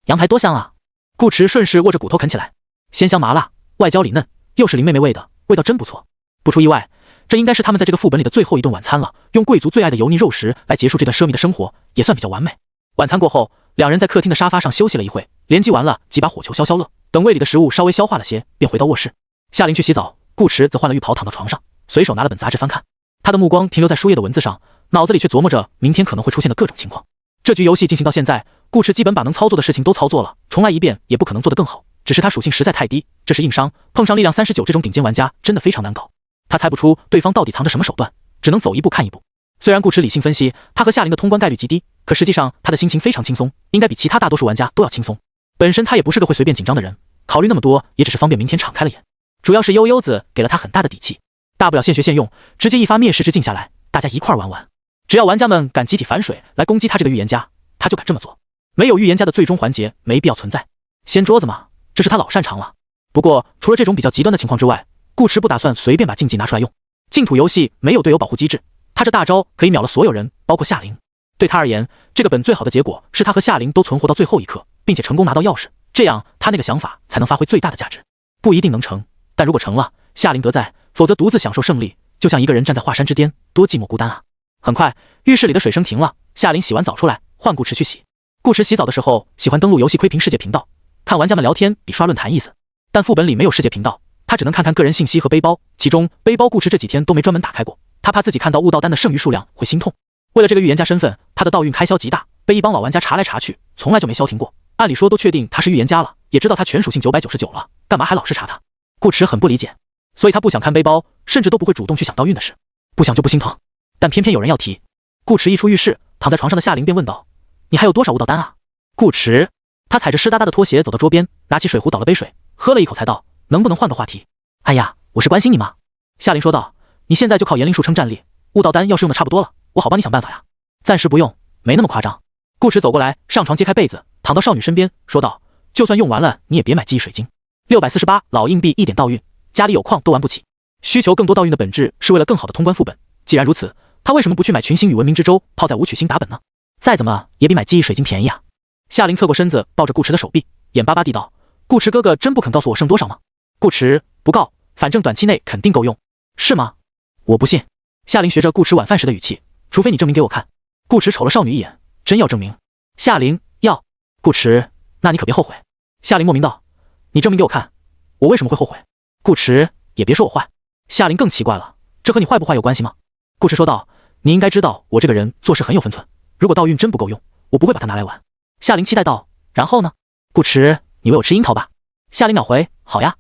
羊排多香啊！”顾迟顺势握着骨头啃起来，鲜香麻辣，外焦里嫩，又是林妹妹喂的，味道真不错。不出意外，这应该是他们在这个副本里的最后一顿晚餐了，用贵族最爱的油腻肉食来结束这段奢靡的生活，也算比较完美。晚餐过后，两人在客厅的沙发上休息了一会，连击完了几把火球消消乐。等胃里的食物稍微消化了些，便回到卧室。夏琳去洗澡，顾迟则换了浴袍躺到床上，随手拿了本杂志翻看。他的目光停留在书页的文字上，脑子里却琢磨着明天可能会出现的各种情况。这局游戏进行到现在，顾迟基本把能操作的事情都操作了，重来一遍也不可能做得更好，只是他属性实在太低，这是硬伤，碰上力量39这种顶尖玩家真的非常难搞。他猜不出对方到底藏着什么手段，只能走一步看一步。虽然顾迟理性分析他和夏琳的通关概率极低，可实际上他的心情非常轻松，应该比其他大多数玩家都要轻松。本身他也不是个会随便紧张的人，考虑那么多也只是方便明天敞开了眼。主要是悠悠子给了他很大的底气，大不了现学现用，直接一发灭世之境下来，大家一块玩完。只要玩家们敢集体反水来攻击他这个预言家，他就敢这么做。没有预言家的最终环节没必要存在，掀桌子嘛，这是他老擅长了。不过除了这种比较极端的情况之外，顾迟不打算随便把竞技拿出来用。净土游戏没有队友保护机制，他这大招可以秒了所有人，包括夏琳。对他而言，这个本最好的结果是他和夏琳都存活到最后一刻，并且成功拿到钥匙，这样他那个想法才能发挥最大的价值。不一定能成，但如果成了，夏琳得在，否则独自享受胜利，就像一个人站在华山之巅，多寂寞孤单啊。很快浴室里的水声停了，夏琳洗完澡出来，换顾迟去洗。顾迟洗澡的时候喜欢登录游戏窥屏世界频道，看玩家们聊天比刷论坛意思，但副本里没有世界频道，他只能看看个人信息和背包，其中背包顾迟这几天都没专门打开过，他怕自己看到悟道丹的剩余数量会心痛。为了这个预言家身份，他的盗运开销极大，被一帮老玩家查来查去，从来就没消停过。按理说都确定他是预言家了，也知道他全属性999了，干嘛还老是查他？顾迟很不理解。所以他不想看背包，甚至都不会主动去想盗运的事，不想就不心疼。但偏偏有人要提。顾池一出浴室，躺在床上的夏琳便问道：“你还有多少舞蹈单啊？”顾池，他踩着湿哒哒的拖鞋走到桌边，拿起水壶倒了杯水，喝了一口才道：“能不能换个话题？”“哎呀，我是关心你嘛。”夏琳说道：“你现在就靠言灵术撑战力，舞蹈单要是用的差不多了，我好帮你想办法呀。”“暂时不用，没那么夸张。”顾池走过来，上床揭开被子，躺到少女身边，说道：“就算用完了，你也别买记忆水晶，648老硬币一点盗运，家里有矿都玩不起。需求更多盗运的本质是为了更好的通关副本。既然如此，他为什么不去买群星与文明之舟，泡在武曲星打本呢？再怎么也比买记忆水晶便宜啊。”夏琳侧过身子，抱着顾池的手臂，眼巴巴地道：“顾池哥哥真不肯告诉我剩多少吗？”顾池不告，反正短期内肯定够用。是吗？我不信。夏琳学着顾池晚饭时的语气：“除非你证明给我看。”顾池瞅了少女一眼：“真要证明？”夏琳要。顾池：“那你可别后悔。”夏琳莫名道：“你证明给我看，我为什么会后悔？”顾池：“也别说我坏。”夏琳更奇怪了：“这和你坏不坏有关系吗？”顾池说道：“你应该知道我这个人做事很有分寸，如果盗运真不够用，我不会把它拿来玩。”夏琳期待道：“然后呢？”顾池：“你喂我吃樱桃吧。”夏琳秒回：“好呀。”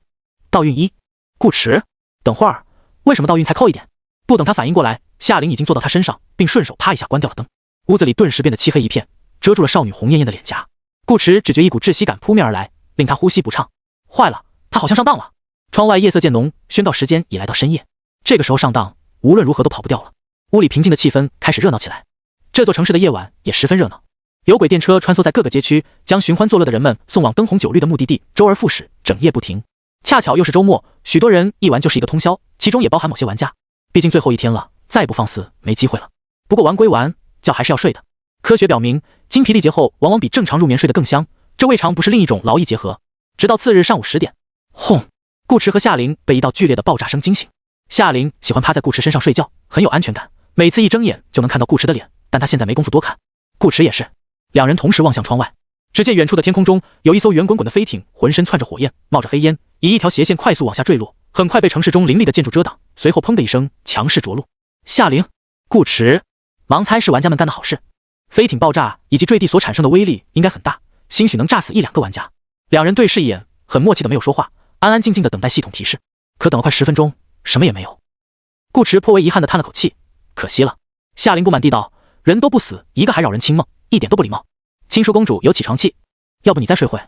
盗运1。顾池：“等会儿，为什么盗运才扣一点？”不等他反应过来，夏琳已经坐到他身上，并顺手啪一下关掉了灯。屋子里顿时变得漆黑一片，遮住了少女红艳艳的脸颊。顾池只觉一股窒息感扑面而来，令他呼吸不畅。坏了，他好像上当了。窗外夜色渐浓，宣告时间已来到深夜。这个时候上当，无论如何都跑不掉了。屋里平静的气氛开始热闹起来。这座城市的夜晚也十分热闹，有轨电车穿梭在各个街区，将寻欢作乐的人们送往灯红酒绿的目的地，周而复始，整夜不停。恰巧又是周末，许多人一玩就是一个通宵，其中也包含某些玩家。毕竟最后一天了，再不放肆没机会了。不过玩归玩，觉还是要睡的。科学表明，精疲力竭后往往比正常入眠睡得更香，这未尝不是另一种劳逸结合。直到次日上午10点，轰！顾池和夏琳被一道剧烈的爆炸声惊醒。夏琳喜欢趴在顾池身上睡觉，很有安全感，每次一睁眼就能看到顾池的脸，但他现在没工夫多看。顾池也是。两人同时望向窗外，只见远处的天空中有一艘圆滚滚的飞艇，浑身窜着火焰，冒着黑烟，以一条斜线快速往下坠落，很快被城市中林立的建筑遮挡，随后砰的一声，强势着陆。夏琳、顾池盲猜是玩家们干的好事。飞艇爆炸以及坠地所产生的威力应该很大，兴许能炸死1-2个玩家。两人对视一眼，很默契的没有说话，安安静静的等待系统提示。可等了快10分钟，什么也没有。顾池颇为遗憾的叹了口气，可惜了。夏琳不满地道：“人都不死，一个还扰人清梦，一点都不礼貌。青舒公主有起床气，要不你再睡会？”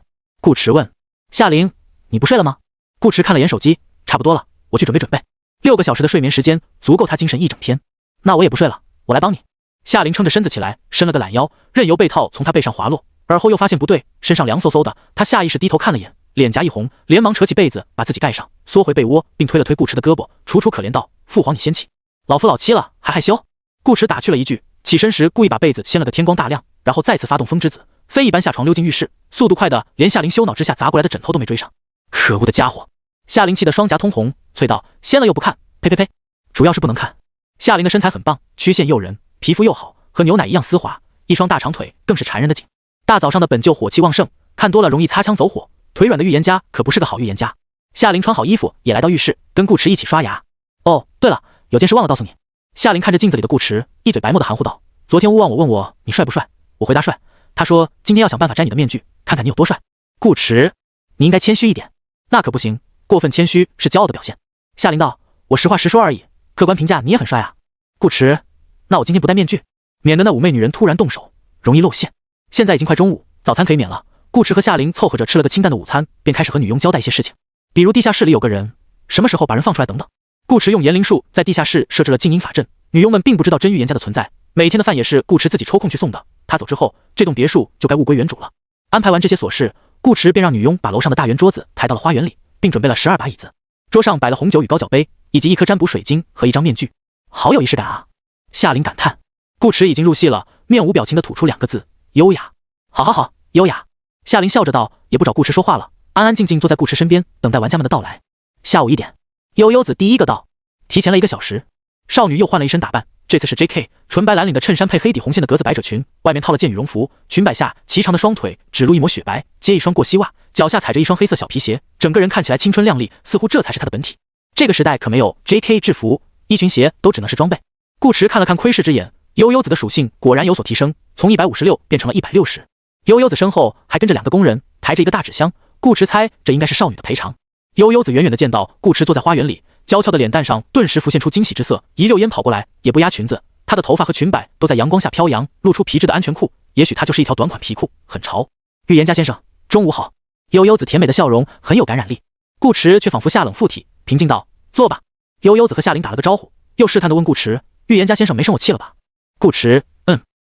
顾池问。夏琳：“你不睡了吗？”顾池看了眼手机，差不多了，我去准备准备。6个小时的睡眠时间足够他精神一整天。那我也不睡了，我来帮你。夏琳撑着身子起来，伸了个懒腰，任由被套从他背上滑落，而后又发现不对，身上凉飕飕的，他下意识低头看了眼，脸颊一红，连忙扯起被子把自己盖上，缩回被窝，并推了推顾池的胳膊，楚楚可怜道：“父皇你先起，老夫老妻了还害羞？”顾池打趣了一句，起身时故意把被子掀了个天光大亮，然后再次发动风之子，飞一般下床溜进浴室，速度快的连夏琳羞恼之下砸过来的枕头都没追上。可恶的家伙！夏琳气得双颊通红，啐道：“掀了又不看，呸呸呸！主要是不能看。”夏琳的身材很棒，曲线诱人，皮肤又好，和牛奶一样丝滑，一双大长腿更是缠人的紧。大早上的本就火气旺盛，看多了容易擦枪走火，腿软的预言家可不是个好预言家。夏琳穿好衣服也来到浴室，跟顾池一起刷牙。哦，对了，有件事忘了告诉你。夏琳看着镜子里的顾池，一嘴白沫的含糊道：“昨天勿忘我问我你帅不帅，我回答帅。他说今天要想办法摘你的面具，看看你有多帅。”顾池：“你应该谦虚一点。”那可不行，过分谦虚是骄傲的表现。夏琳道：“我实话实说而已，客观评价你也很帅啊。”顾池：“那我今天不戴面具，免得那妩媚女人突然动手，容易露馅。现在已经快中午，早餐可以免了。”顾池和夏琳凑合着吃了个清淡的午餐，便开始和女佣交代一些事情，比如地下室里有个人，什么时候把人放出来等等。顾池用言灵术在地下室设置了静音法阵，女佣们并不知道真预言家的存在，每天的饭也是顾池自己抽空去送的。他走之后，这栋别墅就该物归原主了。安排完这些琐事，顾池便让女佣把楼上的大圆桌子抬到了花园里，并准备了12把椅子，桌上摆了红酒与高脚杯，以及一颗占卜水晶和一张面具。好有仪式感啊！夏琳感叹。顾池已经入戏了，面无表情地吐出2个字：优雅。好好好，优雅。夏琳笑着道，也不找顾池说话了，安安静静坐在顾池身边，等待玩家们的到来。下午1点，悠悠子第一个到，提前了1个小时。少女又换了一身打扮，这次是 JK 纯白蓝领的衬衫配黑底红线的格子百褶裙，外面套了件羽绒服，裙摆下颀长的双腿只露一抹雪白，接一双过膝袜，脚下踩着一双黑色小皮鞋，整个人看起来青春靓丽，似乎这才是她的本体。这个时代可没有 JK 制服，衣裙鞋都只能是装备。顾池看了看窥视之眼，悠悠子的属性果然有所提升，从156变成了160。悠悠子身后还跟着2个工人，抬着一个大纸箱。顾池猜这应该是少女的赔偿。悠悠子远远的见到顾池坐在花园里，娇俏的脸蛋上顿时浮现出惊喜之色，一溜烟跑过来，也不压裙子，她的头发和裙摆都在阳光下飘扬，露出皮质的安全裤，也许她就是一条短款皮裤，很潮。预言家先生，中午好。悠悠子甜美的笑容很有感染力，顾迟却仿佛夏冷附体，平静道：坐吧。悠悠子和夏琳打了个招呼，又试探地问顾迟：预言家先生没生我气了吧？顾迟：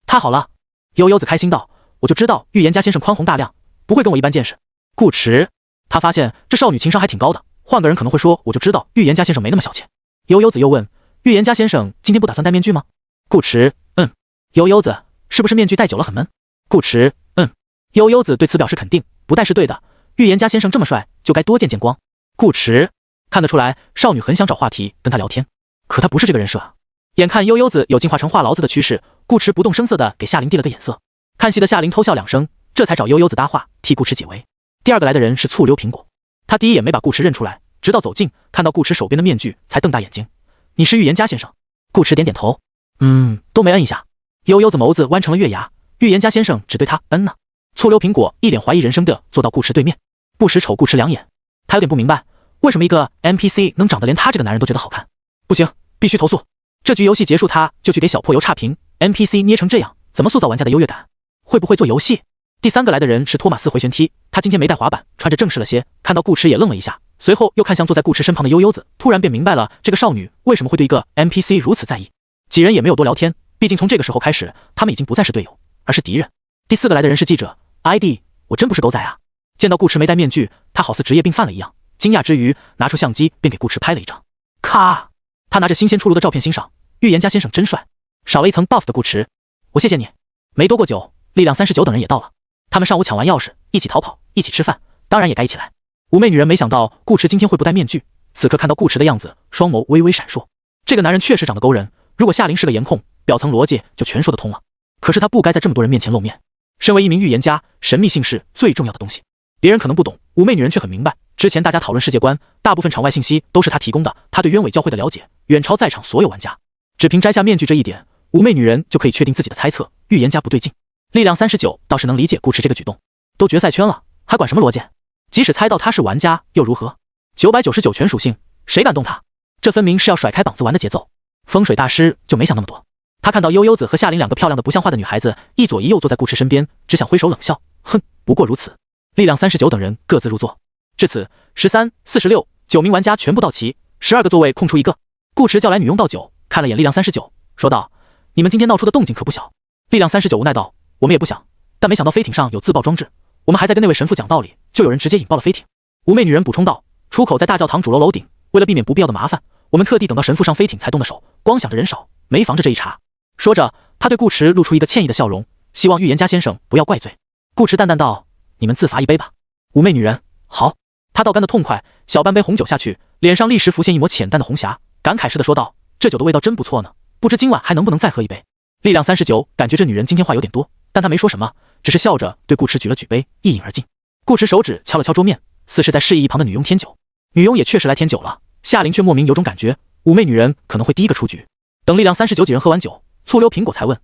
他好了。悠悠子开心道：我就知道预言家先生宽宏大量，不会跟我一般见识。顾迟，他发现这少女情商还挺高的，换个人可能会说我就知道预言家先生没那么小气。悠悠子又问：预言家先生今天不打算戴面具吗？顾迟：悠悠子，是不是面具戴久了很闷？顾迟：悠悠子对此表示肯定，不戴是对的，预言家先生这么帅，就该多见见光。顾迟看得出来，少女很想找话题跟他聊天，可他不是这个人设啊。眼看悠悠子有进化成话痨子的趋势，顾迟不动声色地给夏琳递了个眼色。看戏的夏琳偷笑两声，这才找悠悠子搭话，替顾迟解围。第二个来的人是醋溜苹果，他第一眼没把顾迟认出来，直到走近看到顾迟手边的面具，才瞪大眼睛：你是预言家先生？顾迟点点头，都没摁一下。悠悠子眸子弯成了月牙，预言家先生只对他呢？醋溜苹果一脸怀疑人生地坐到顾迟对面，不时瞅顾迟两眼。他有点不明白，为什么一个 NPC 能长得连他这个男人都觉得好看？不行，必须投诉！这局游戏结束，他就去给小破油差评。NPC 捏成这样，怎么塑造玩家的优越感？会不会做游戏？第三个来的人是托马斯回旋踢，他今天没带滑板，穿着正式了些。看到顾迟也愣了一下，随后又看向坐在顾迟身旁的悠悠子，突然便明白了这个少女为什么会对一个 NPC 如此在意。几人也没有多聊天，毕竟从这个时候开始，他们已经不再是队友，而是敌人。第四个来的人是记者 ，ID 我真不是狗仔啊！见到顾迟没戴面具，他好似职业病犯了一样，惊讶之余拿出相机便给顾迟拍了一张。咔！他拿着新鲜出炉的照片欣赏，预言家先生真帅。少了一层 buff 的顾迟，我谢谢你。没多过久，力量39等人也到了。他们上午抢完钥匙，一起逃跑，一起吃饭，当然也该一起来。妩媚女人没想到顾迟今天会不戴面具，此刻看到顾迟的样子，双眸微微闪烁。这个男人确实长得勾人，如果夏琳是个颜控，表层逻辑就全说得通了。可是他不该在这么多人面前露面。身为一名预言家，神秘性是最重要的东西。别人可能不懂，妩媚女人却很明白。之前大家讨论世界观，大部分场外信息都是她提供的，她对鸢尾教会的了解远超在场所有玩家。只凭摘下面具这一点，妩媚女人就可以确定自己的猜测，预言家不对劲。力量39倒是能理解顾迟这个举动，都决赛圈了，还管什么逻辑？即使猜到他是玩家又如何？999全属性，谁敢动他？这分明是要甩开膀子玩的节奏。风水大师就没想那么多，他看到悠悠子和夏琳两个漂亮的不像话的女孩子一左一右坐在顾迟身边，只想挥手冷笑，哼，不过如此。力量39等人各自入座，至此13、46、9名玩家全部到齐，12个座位空出一个。顾迟叫来女佣倒酒，看了眼力量39，说道：你们今天闹出的动静可不小。力量39无奈道：我们也不想，但没想到飞艇上有自爆装置，我们还在跟那位神父讲道理，就有人直接引爆了飞艇。妩媚女人补充道：出口在大教堂主楼楼顶，为了避免不必要的麻烦，我们特地等到神父上飞艇才动的手，光想着人少，没防着这一茬。说着，他对顾迟露出一个歉意的笑容，希望预言家先生不要怪罪。顾迟淡淡道：你们自罚一杯吧。妩媚女人：好。他倒干得痛快，小半杯红酒下去，脸上立时浮现一抹浅淡的红霞，感慨似的说道：这酒的味道真不错呢，不知今晚还能不能再喝一杯。力量39感觉这女人今天话有点多，但她没说什么，只是笑着对顾迟举了举杯，一饮而尽。顾迟手指敲了敲桌面，似是在示意一旁的女佣添酒。女佣也确实来添酒了，夏琳却莫名有种感觉，妩媚女人可能会第一个出局。等力量39几人喝完酒，醋溜苹果才问：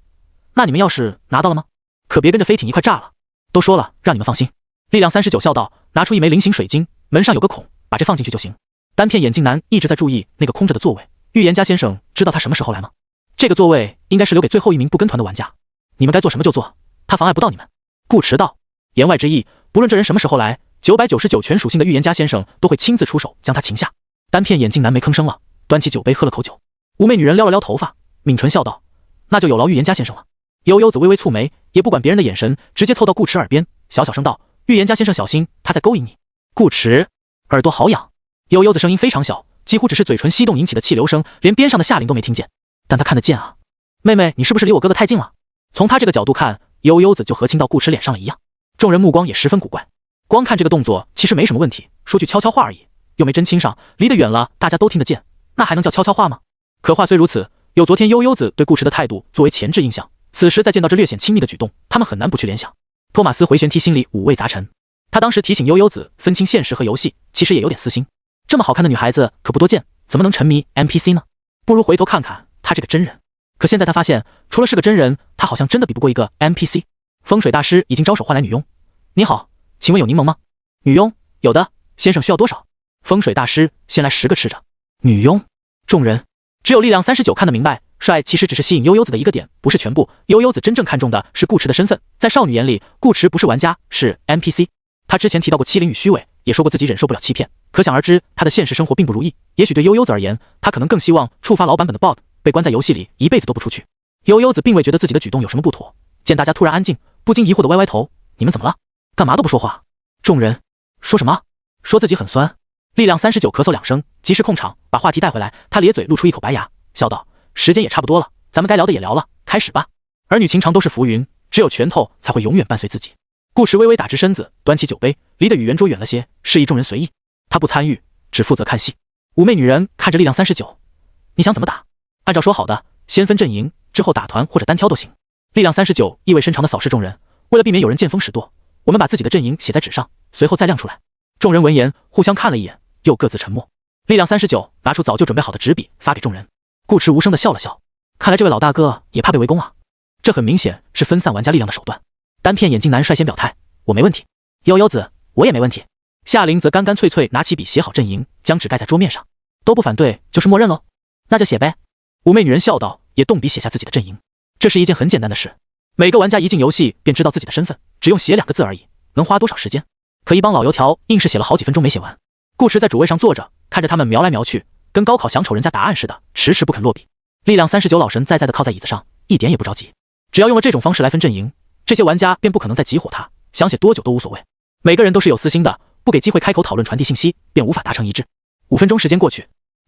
那你们钥匙拿到了吗？可别跟着飞艇一块炸了。都说了，让你们放心。力量39笑道，拿出一枚菱形水晶，门上有个孔，把这放进去就行。单片眼镜男一直在注意那个空着的座位，预言家先生知道他什么时候来吗？这个座位应该是留给最后一名不跟团的玩家，你们该做什么就做，他妨碍不到你们。顾迟道，言外之意，不论这人什么时候来，999全属性的预言家先生都会亲自出手将他擒下。单片眼镜男没吭声了，端起酒杯喝了口酒。妩媚女人撩了撩头发，抿唇笑道，那就有劳预言家先生了。悠悠子微微蹙眉，也不管别人的眼神，直接凑到顾迟耳边，小小声道，预言家先生小心，他在勾引你。顾迟耳朵好痒。悠悠子声音非常小，几乎只是嘴唇翕动引起的气流声，连边上的夏琳都没听见，但他看得见啊。妹妹，你是不是离我哥哥太近了？从他这个角度看，悠悠子就和亲到顾迟脸上了一样。众人目光也十分古怪，光看这个动作其实没什么问题，说句悄悄话而已，又没真亲上，离得远了大家都听得见，那还能叫悄悄话吗？可话虽如此，有昨天悠悠子对顾迟的态度作为前置印象，此时再见到这略显亲密的举动，他们很难不去联想。托马斯回旋踢心里五味杂陈，他当时提醒悠悠子分清现实和游戏，其实也有点私心。这么好看的女孩子可不多见，怎么能沉迷 NPC 呢？不如回头看看他这个真人。可现在他发现，除了是个真人，他好像真的比不过一个 NPC。风水大师已经招手唤来女佣，你好，请问有柠檬吗？女佣，有的，先生需要多少？风水大师先来10个吃着。女佣。众人只有力量39看得明白，帅其实只是吸引悠悠子的一个点，不是全部。悠悠子真正看重的是顾驰的身份，在少女眼里，顾驰不是玩家，是 NPC。他之前提到过欺凌与虚伪，也说过自己忍受不了欺骗，可想而知，他的现实生活并不如意。也许对悠悠子而言，他可能更希望触发老版本的 bug， 被关在游戏里一辈子都不出去。悠悠子并未觉得自己的举动有什么不妥，见大家突然安静，不禁疑惑的歪歪头：“你们怎么了？干嘛都不说话？”众人说什么？说自己很酸。力量39咳嗽2声，及时控场，把话题带回来。他咧嘴露出一口白牙，笑道：“时间也差不多了，咱们该聊的也聊了，开始吧。儿女情长都是浮云，只有拳头才会永远伴随自己。”顾驰微微打直身子，端起酒杯，离得与圆桌远了些，示意众人随意。他不参与，只负责看戏。妩媚女人看着力量39：“你想怎么打？按照说好的，先分阵营，之后打团或者单挑都行。”力量39意味深长地扫视众人，为了避免有人见风使舵，我们把自己的阵营写在纸上，随后再亮出来。众人闻言，互相看了一眼，又各自沉默。力量39拿出早就准备好的纸笔，发给众人。顾驰无声地笑了笑，看来这位老大哥也怕被围攻啊。这很明显是分散玩家力量的手段。单片眼镜男率先表态：“我没问题。”悠悠子：“我也没问题。”夏琳则干干脆脆拿起笔写好阵营，将纸盖在桌面上。都不反对，就是默认喽。那就写呗。妩媚女人笑道，也动笔写下自己的阵营。这是一件很简单的事，每个玩家一进游戏便知道自己的身份，只用写2个字而已，能花多少时间？可一帮老油条硬是写了好几分钟没写完。顾驰在主位上坐着，看着他们描来描去，跟高考想瞅人家答案似的，迟迟不肯落笔。力量39老神在在的靠在椅子上，一点也不着急。只要用了这种方式来分阵营，这些玩家便不可能再急火他，想写多久都无所谓。每个人都是有私心的，不给机会开口讨论传递信息，便无法达成一致。5分钟时间过去，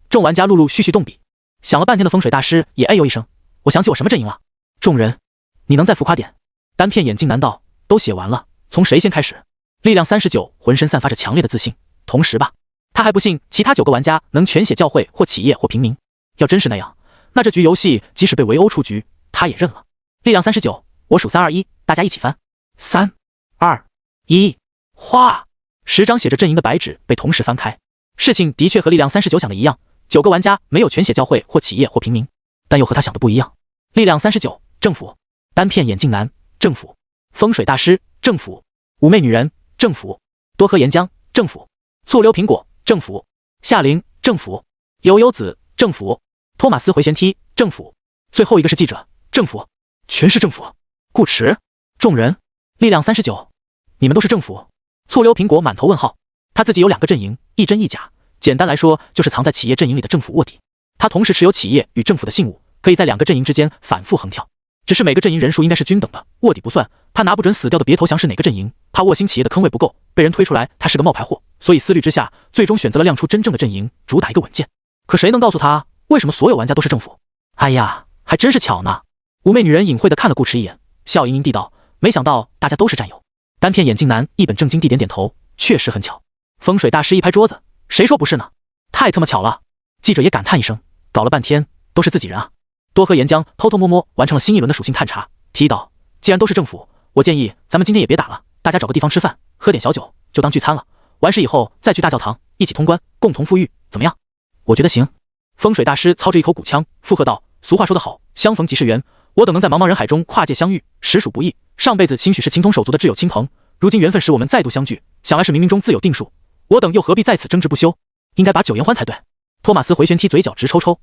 众玩家陆陆续续动笔。想了半天的风水大师也哎呦一声：“我想起我什么阵营了。”众人：“你能再浮夸点？”单片眼镜男道：“都写完了，从谁先开始？”力量39浑身散发着强烈的自信：“同时吧。”他还不信其他9个玩家能全写教会或企业或平民。要真是那样，那这局游戏即使被围殴出局，他也认了。力量39，我数3、2、1，大家一起翻。3、2、1，哗！10张写着阵营的白纸被同时翻开。事情的确和力量39想的一样，9个玩家没有全写教会或企业或平民，但又和他想的不一样。力量39，政府。单片眼镜男，政府。风水大师，政府。妩媚女人，政府。多喝岩浆，政府。醋溜苹果，政府。夏琳，政府。悠悠子，政府。托马斯回旋踢，政府。最后一个是记者，政府。全是政府。顾驰，众人，力量39，你们都是政府？醋溜苹果满头问号。他自己有2个阵营，一真一假，简单来说就是藏在企业阵营里的政府卧底。他同时持有企业与政府的信物，可以在2个阵营之间反复横跳。只是每个阵营人数应该是均等的，卧底不算，他拿不准死掉的别投降是哪个阵营，怕卧薪企业的坑位不够，被人推出来他是个冒牌货，所以思虑之下，最终选择了亮出真正的阵营，主打一个稳健。可谁能告诉他为什么所有玩家都是政府？哎呀，还真是巧呢。妩媚女人隐晦地看了顾驰一眼，笑盈盈地道：“没想到大家都是战友。”单片眼镜男一本正经地点点头，确实很巧。风水大师一拍桌子：“谁说不是呢？太他妈巧了！”记者也感叹一声：“搞了半天都是自己人啊！”多喝岩浆偷偷摸摸完成了新一轮的属性探查，提议道：“既然都是政府，我建议咱们今天也别打了，大家找个地方吃饭，喝点小酒，就当聚餐了。完事以后再去大教堂一起通关，共同富裕，怎么样？”我觉得行。风水大师操着一口古腔，附和道：“俗话说得好，相逢即是缘。我等能在茫茫人海中跨界相遇，实属不易。上辈子兴许是情同手足的挚友亲朋，如今缘分使我们再度相聚，想来是冥冥中自有定数。我等又何必在此争执不休？应该把酒言欢才对。”托马斯回旋踢嘴角直抽抽：“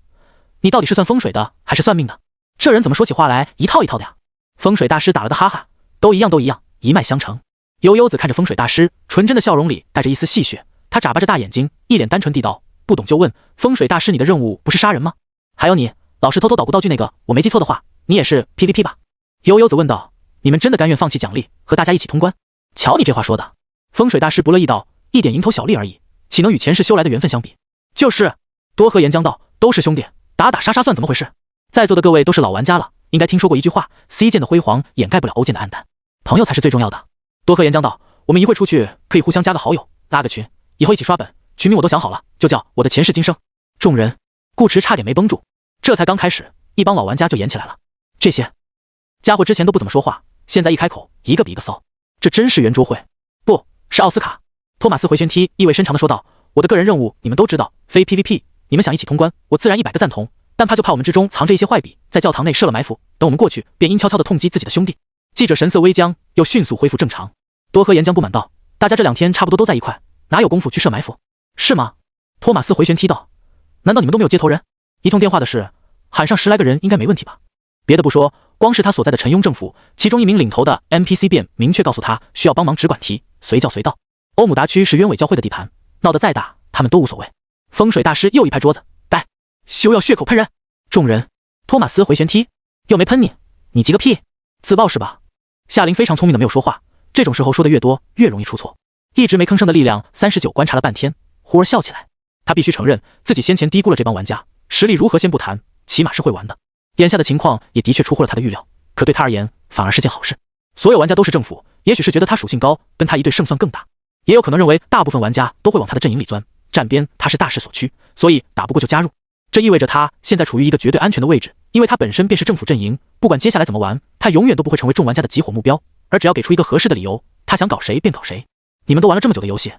你到底是算风水的还是算命的？这人怎么说起话来一套一套的呀？”风水大师打了个哈哈：“都一样，都一样，一脉相承。”悠悠子看着风水大师，纯真的笑容里带着一丝戏谑，他眨巴着大眼睛，一脸单纯地道：“不懂就问。风水大师，你的任务不是杀人吗？还有你，老是偷偷捣鼓道具那个，我没记错的话，你也是 PVP 吧？”悠悠子问道：“你们真的甘愿放弃奖励，和大家一起通关？”瞧你这话说的。风水大师不乐意道：“一点蝇头小利而已，岂能与前世修来的缘分相比？”就是。多喝岩浆道：“都是兄弟，打打杀杀算怎么回事？在座的各位都是老玩家了，应该听说过一句话 ：C 剑的辉煌掩盖不了欧剑的黯淡，朋友才是最重要的。”多喝岩浆道：“我们一会出去可以互相加个好友，拉个群，以后一起刷本，群名我都想好了，就叫我的前世今生。”众人，顾驰差点没绷住，这才刚开始，一帮老玩家就演起来了。这些家伙之前都不怎么说话，现在一开口，一个比一个骚。这真是圆桌会，不是奥斯卡。托马斯回旋踢意味深长地说道：“我的个人任务你们都知道，非 PVP。你们想一起通关，我自然100个赞同，但怕就怕我们之中藏着一些坏笔，在教堂内设了埋伏，等我们过去，便阴悄悄地痛击自己的兄弟。”记者神色微僵，又迅速恢复正常。多喝岩浆不满道：“大家这2天差不多都在一块，哪有功夫去设埋伏？是吗？”托马斯回旋踢道：“难道你们都没有接头人？一通电话的事，喊上10来个人应该没问题吧？别的不说，光是他所在的陈庸政府，其中一名领头的 NPC 便明确告诉他需要帮忙只管提，随叫随到。欧姆达区是鸢尾教会的地盘，闹得再大，他们都无所谓。风水大师又一拍桌子，呆，休要血口喷人！众人，托马斯回旋踢，又没喷你，你急个屁？自爆是吧？夏琳非常聪明的没有说话，这种时候说的越多越容易出错。一直没吭声的力量39观察了半天，忽而笑起来。他必须承认自己先前低估了这帮玩家，实力如何先不谈，起码是会玩的。眼下的情况也的确出乎了他的预料，可对他而言反而是件好事。所有玩家都是政府，也许是觉得他属性高，跟他一对胜算更大，也有可能认为大部分玩家都会往他的阵营里钻，站边他是大势所趋，所以打不过就加入。这意味着他现在处于一个绝对安全的位置，因为他本身便是政府阵营，不管接下来怎么玩，他永远都不会成为众玩家的集火目标，而只要给出一个合适的理由，他想搞谁便搞谁。你们都玩了这么久的游戏，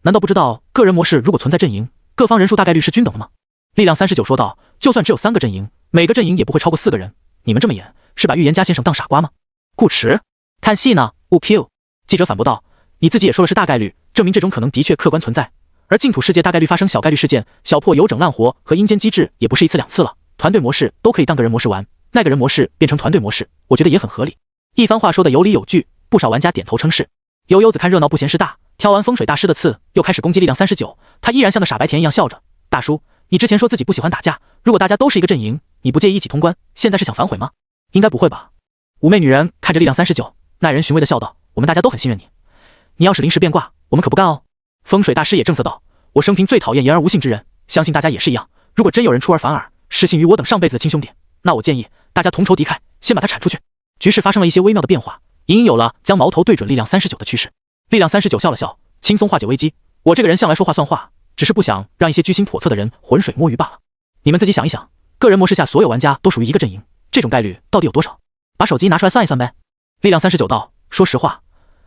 难道不知道个人模式如果存在阵营，各方人数大概率是均等的吗？力量39说道，就算只有3个阵营，每个阵营也不会超过4个人，你们这么演是把预言家先生当傻瓜吗？顾迟，看戏呢，勿 Q。记者反驳道，你自己也说了是大概率，证明这种可能的确客观存在，而净土世界大概率发生小概率事件，小破有整烂活和阴间机制也不是1次2次了，团队模式都可以当个人模式玩，那个人模式变成团队模式，我觉得也很合理。一番话说的有理有据，不少玩家点头称是。悠悠子看热闹不嫌事大，挑完风水大师的刺，又开始攻击力量39，他依然像个傻白甜一样笑着，大叔，你之前说自己不喜欢打架，如果大家都是一个阵营，你不介意一起通关，现在是想反悔吗？应该不会吧。妩媚女人看着力量39，耐人寻味的笑道，我们大家都很信任你，你要是临时变卦，我们可不干哦。风水大师也正色道，我生平最讨厌言而无信之人，相信大家也是一样，如果真有人出尔反尔，失信于我等上辈子的亲兄弟，那我建议大家同仇敌忾，先把他铲出去。局势发生了一些微妙的变化，隐隐有了将矛头对准力量39的趋势。力量39笑了笑，轻松化解危机，我这个人向来说话算话，只是不想让一些居心叵测的人浑水摸鱼罢了。你们自己想一想，个人模式下所有玩家都属于一个阵营，这种概率到底有多少？把手机拿出来算一算呗。力量39道，说实话，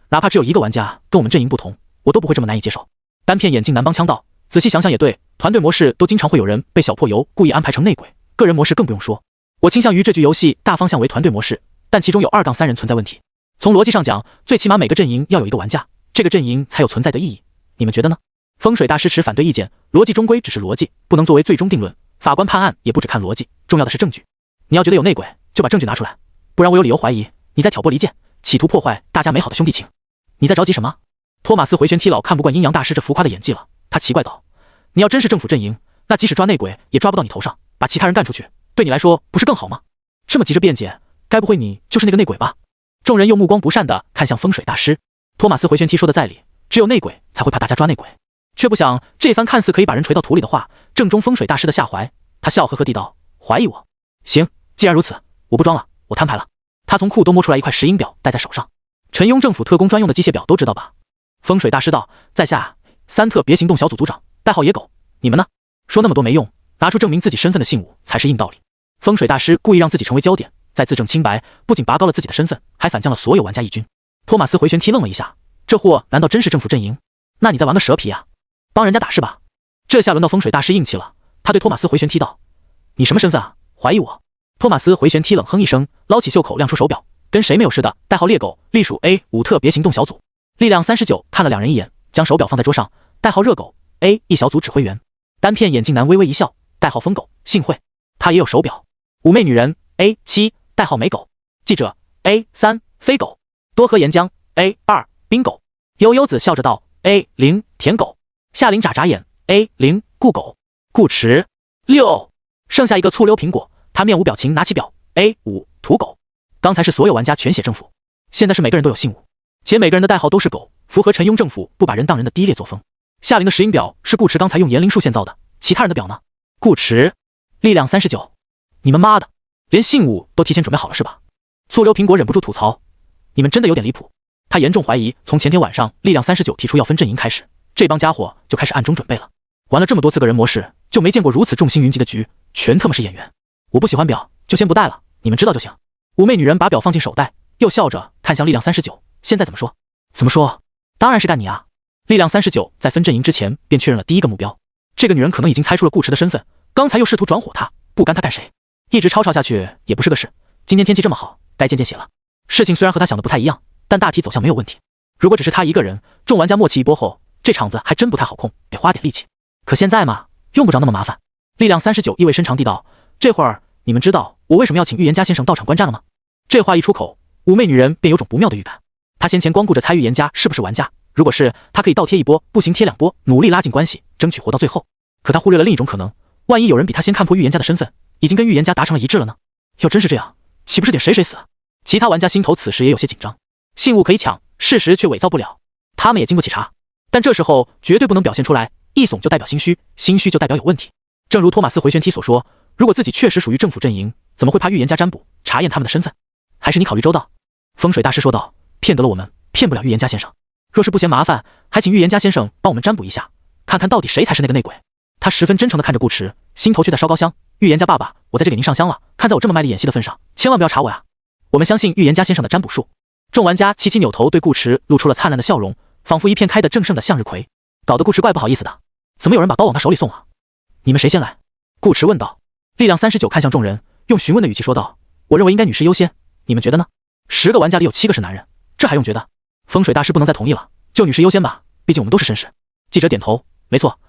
哪怕只有1个玩家跟我们阵营不同，我都不会这么难以接受。单片眼镜男帮腔道，仔细想想也对，团队模式都经常会有人被小破油故意安排成内鬼，个人模式更不用说。我倾向于这局游戏大方向为团队模式，但其中有2-3人存在问题。从逻辑上讲，最起码每个阵营要有1个玩家，这个阵营才有存在的意义。你们觉得呢？风水大师持反对意见，逻辑终归只是逻辑，不能作为最终定论。法官判案也不只看逻辑，重要的是证据。你要觉得有内鬼，就把证据拿出来，不然我有理由怀疑你在挑拨离间，企图破坏大家美好的兄弟情。你在着急什么？托马斯回旋踢老看不惯阴阳大师这浮夸的演技了，他奇怪道，你要真是政府阵营，那即使抓内鬼也抓不到你头上，把其他人干出去，对你来说不是更好吗？这么急着辩解，该不会你就是那个内鬼吧？众人又目光不善地看向风水大师。托马斯回旋踢说的在理，只有内鬼才会怕大家抓内鬼，却不想这番看似可以把人锤到土里的话，正中风水大师的下怀。他笑呵呵地道，怀疑我？行，既然如此，我不装了，我摊牌了。他从裤兜摸出来一块石英表戴在手上，陈庸政府特工专用的机械表都知道吧？风水大师道，在下3特别行动小组组长，代号野狗，你们呢？说那么多没用，拿出证明自己身份的信物才是硬道理。风水大师故意让自己成为焦点，再自证清白，不仅拔高了自己的身份，还反将了所有玩家一军。托马斯回旋踢愣了一下，这货难道真是政府阵营？那你在玩个蛇皮啊？帮人家打是吧？这下轮到风水大师硬气了，他对托马斯回旋踢道，你什么身份啊？怀疑我？托马斯回旋踢冷哼一声，捞起袖口亮出手表，跟谁没有似的，代号猎狗，隶属 A5特别行动小组。力量39看了2人一眼，将手表放在桌上，代号热狗 A1小组指挥员。单片眼镜男微微一笑，代号疯狗，幸会，他也有手表。妩媚女人 A7代号美狗。记者 A3飞狗。多喝岩浆 A2冰狗。悠悠子笑着道 A0舔狗。夏琳眨眨眼 A0顾狗。顾迟6，剩下一个醋溜苹果，他面无表情拿起表 A5土狗。刚才是所有玩家全写政府，现在是每个人都有信物，且每个人的代号都是狗，符合陈庸政府不把人当人的低劣作风。夏琳的石英表是顾迟刚才用岩灵术现造的，其他人的表呢？顾迟，力量39，你们妈的，连信物都提前准备好了是吧？醋溜苹果忍不住吐槽，你们真的有点离谱。他严重怀疑，从前天晚上力量39提出要分阵营开始，这帮家伙就开始暗中准备了。玩了这么多次个人模式，就没见过如此众星云集的局，全特么是演员。我不喜欢表，就先不戴了，你们知道就行。妩媚女人把表放进手袋，又笑着看向力量39，现在怎么说？怎么说？当然是干你啊！力量39在分阵营之前便确认了第一个目标，这个女人可能已经猜出了顾迟的身份，刚才又试图转火他，不干他干谁？一直吵吵下去也不是个事。今天天气这么好，该见见血了。事情虽然和他想的不太一样，但大体走向没有问题。如果只是他一个人，众玩家默契一波后，这场子还真不太好控，得花点力气。可现在嘛，用不着那么麻烦。力量39意味深长地道：“这会儿你们知道我为什么要请预言家先生到场观战了吗？”这话一出口，妩媚女人便有种不妙的预感。她先前光顾着猜预言家是不是玩家，如果是，她可以倒贴一波，不行贴2波，努力拉近关系，争取活到最后。可她忽略了另一种可能，万一有人比她先看破预言家的身份，已经跟预言家达成了一致了呢？要真是这样，岂不是点谁谁死？其他玩家心头此时也有些紧张。信物可以抢，事实却伪造不了，他们也经不起查。但这时候绝对不能表现出来，一怂就代表心虚，心虚就代表有问题。正如托马斯回旋踢所说，如果自己确实属于政府阵营，怎么会怕预言家占卜查验他们的身份？还是你考虑周到。风水大师说道，骗得了我们，骗不了预言家先生。若是不嫌麻烦，还请预言家先生帮我们占卜一下，看看到底谁才是那个内鬼。他十分真诚地看着顾池，心头却在烧高香。预言家爸爸，我在这给您上香了，看在我这么卖力演戏的份上，千万不要查我呀。我们相信预言家先生的占卜术。众玩家齐齐扭头对顾池露出了灿烂的笑容，仿佛一片开得正盛的向日葵，搞得顾池怪不好意思的。怎么有人把刀往他手里送啊？你们谁先来？顾池问道。力量39看向众人，用询问的语气说道，我认为应该女士优先，你们觉得呢？10个玩家里有7个是男人，这还用觉得？风水大师不能再同意了，就女士优先吧，毕竟我们都是绅士。记者点头，没错，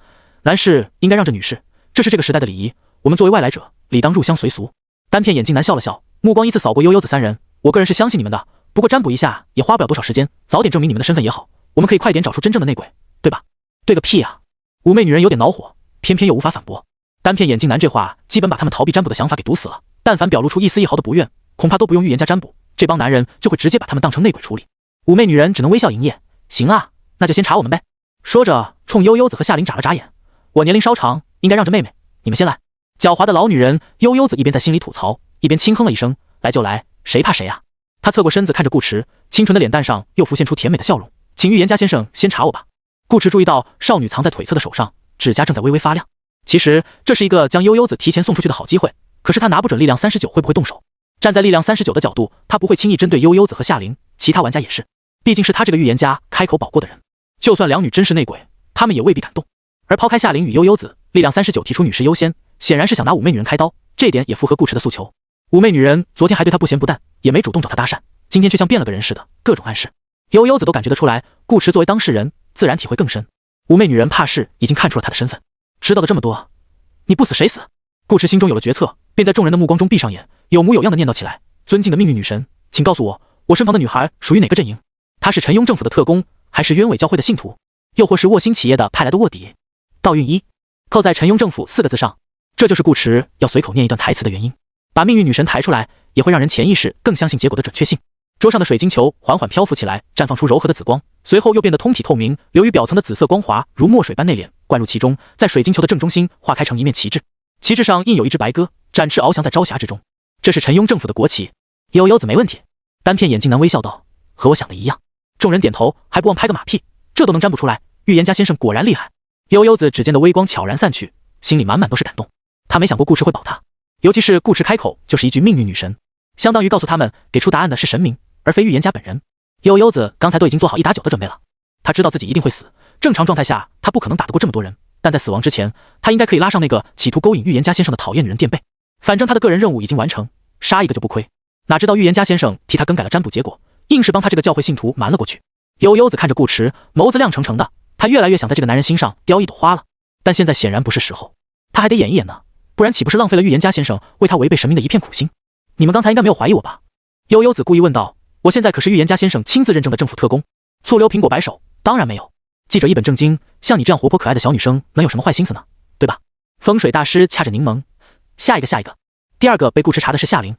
男士应该让着女士，这是这个时代的礼仪，我们作为外来者，理当入乡随俗。单片眼镜男笑了笑，目光依次扫过悠悠子3人，我个人是相信你们的，不过占卜一下也花不了多少时间，早点证明你们的身份也好，我们可以快点找出真正的内鬼，对吧？对个屁啊！妩媚女人有点恼火，偏偏又无法反驳。单片眼镜男这话基本把他们逃避占卜的想法给堵死了，但凡表露出一丝一毫的不愿，恐怕都不用预言家占卜，这帮男人就会直接把他们当成内鬼处理。妩媚女人只能微笑营业，行啊，那就先查我们呗。说着冲悠悠子和夏琳眨了眨眼，我年龄稍长，应该让着妹妹，你们先来。狡猾的老女人悠悠子一边在心里吐槽，一边轻哼了一声，来就来，谁怕谁啊。她侧过身子看着顾池，清纯的脸蛋上又浮现出甜美的笑容，请预言家先生先查我吧。顾池注意到少女藏在腿侧的手上，指甲正在微微发亮。其实这是一个将悠悠子提前送出去的好机会，可是他拿不准力量39会不会动手。站在力量39的角度，他不会轻易针对悠悠子和夏琳，其他玩家也是，毕竟是他这个预言家开口保过的人，就算两女真是内鬼，他们也未必敢动。而抛开夏琳与悠悠子，力量39提出女士优先，显然是想拿妩媚女人开刀，这点也符合顾池的诉求。妩媚女人昨天还对他不咸不淡，也没主动找他搭讪，今天却像变了个人似的，各种暗示。悠悠子都感觉得出来，顾池作为当事人，自然体会更深。妩媚女人怕是已经看出了他的身份，知道的这么多，你不死谁死？顾池心中有了决策，便在众人的目光中闭上眼，有模有样的念叨起来：尊敬的命运女神，请告诉我，我身旁的女孩属于哪个阵营？她是陈庸政府的特工，还是鸢尾教会的信徒，又或是沃星企业的派来的卧底？道运1扣在陈庸政府4个字上，这就是顾池要随口念一段台词的原因。把命运女神抬出来，也会让人潜意识更相信结果的准确性。桌上的水晶球缓缓漂浮起来，绽放出柔和的紫光，随后又变得通体透明，流于表层的紫色光华如墨水般内敛，灌入其中，在水晶球的正中心化开成一面旗帜，旗帜上印有一只白鸽，展翅翱翔在朝霞之中。这是陈庸政府的国旗。悠悠子没问题。单片眼镜男微笑道：和我想的一样。众人点头，还不忘拍个马屁，这都能占卜出来，预言家先生果然厉害。悠悠子指尖的微光悄然散去，心里满满都是感动。他没想过顾池会保他，尤其是顾池开口就是一句命运女神，相当于告诉他们给出答案的是神明，而非预言家本人。悠悠子刚才都已经做好1打9的准备了，他知道自己一定会死，正常状态下他不可能打得过这么多人，但在死亡之前，他应该可以拉上那个企图勾引预言家先生的讨厌女人垫背。反正他的个人任务已经完成，杀一个就不亏。哪知道预言家先生替他更改了占卜结果，硬是帮他这个教会信徒瞒了过去。悠悠子看着顾池，眸子亮澄澄的，他越来越想在这个男人心上雕一朵花了，但现在显然不是时候，他还得演一演呢，不然岂不是浪费了预言家先生为他违背神明的一片苦心？你们刚才应该没有怀疑我吧？悠悠子故意问道。我现在可是预言家先生亲自认证的政府特工，醋溜苹果白手，当然没有。记者一本正经，像你这样活泼可爱的小女生能有什么坏心思呢？对吧？风水大师掐着柠檬，下一个。第2个被顾池查的是夏琳，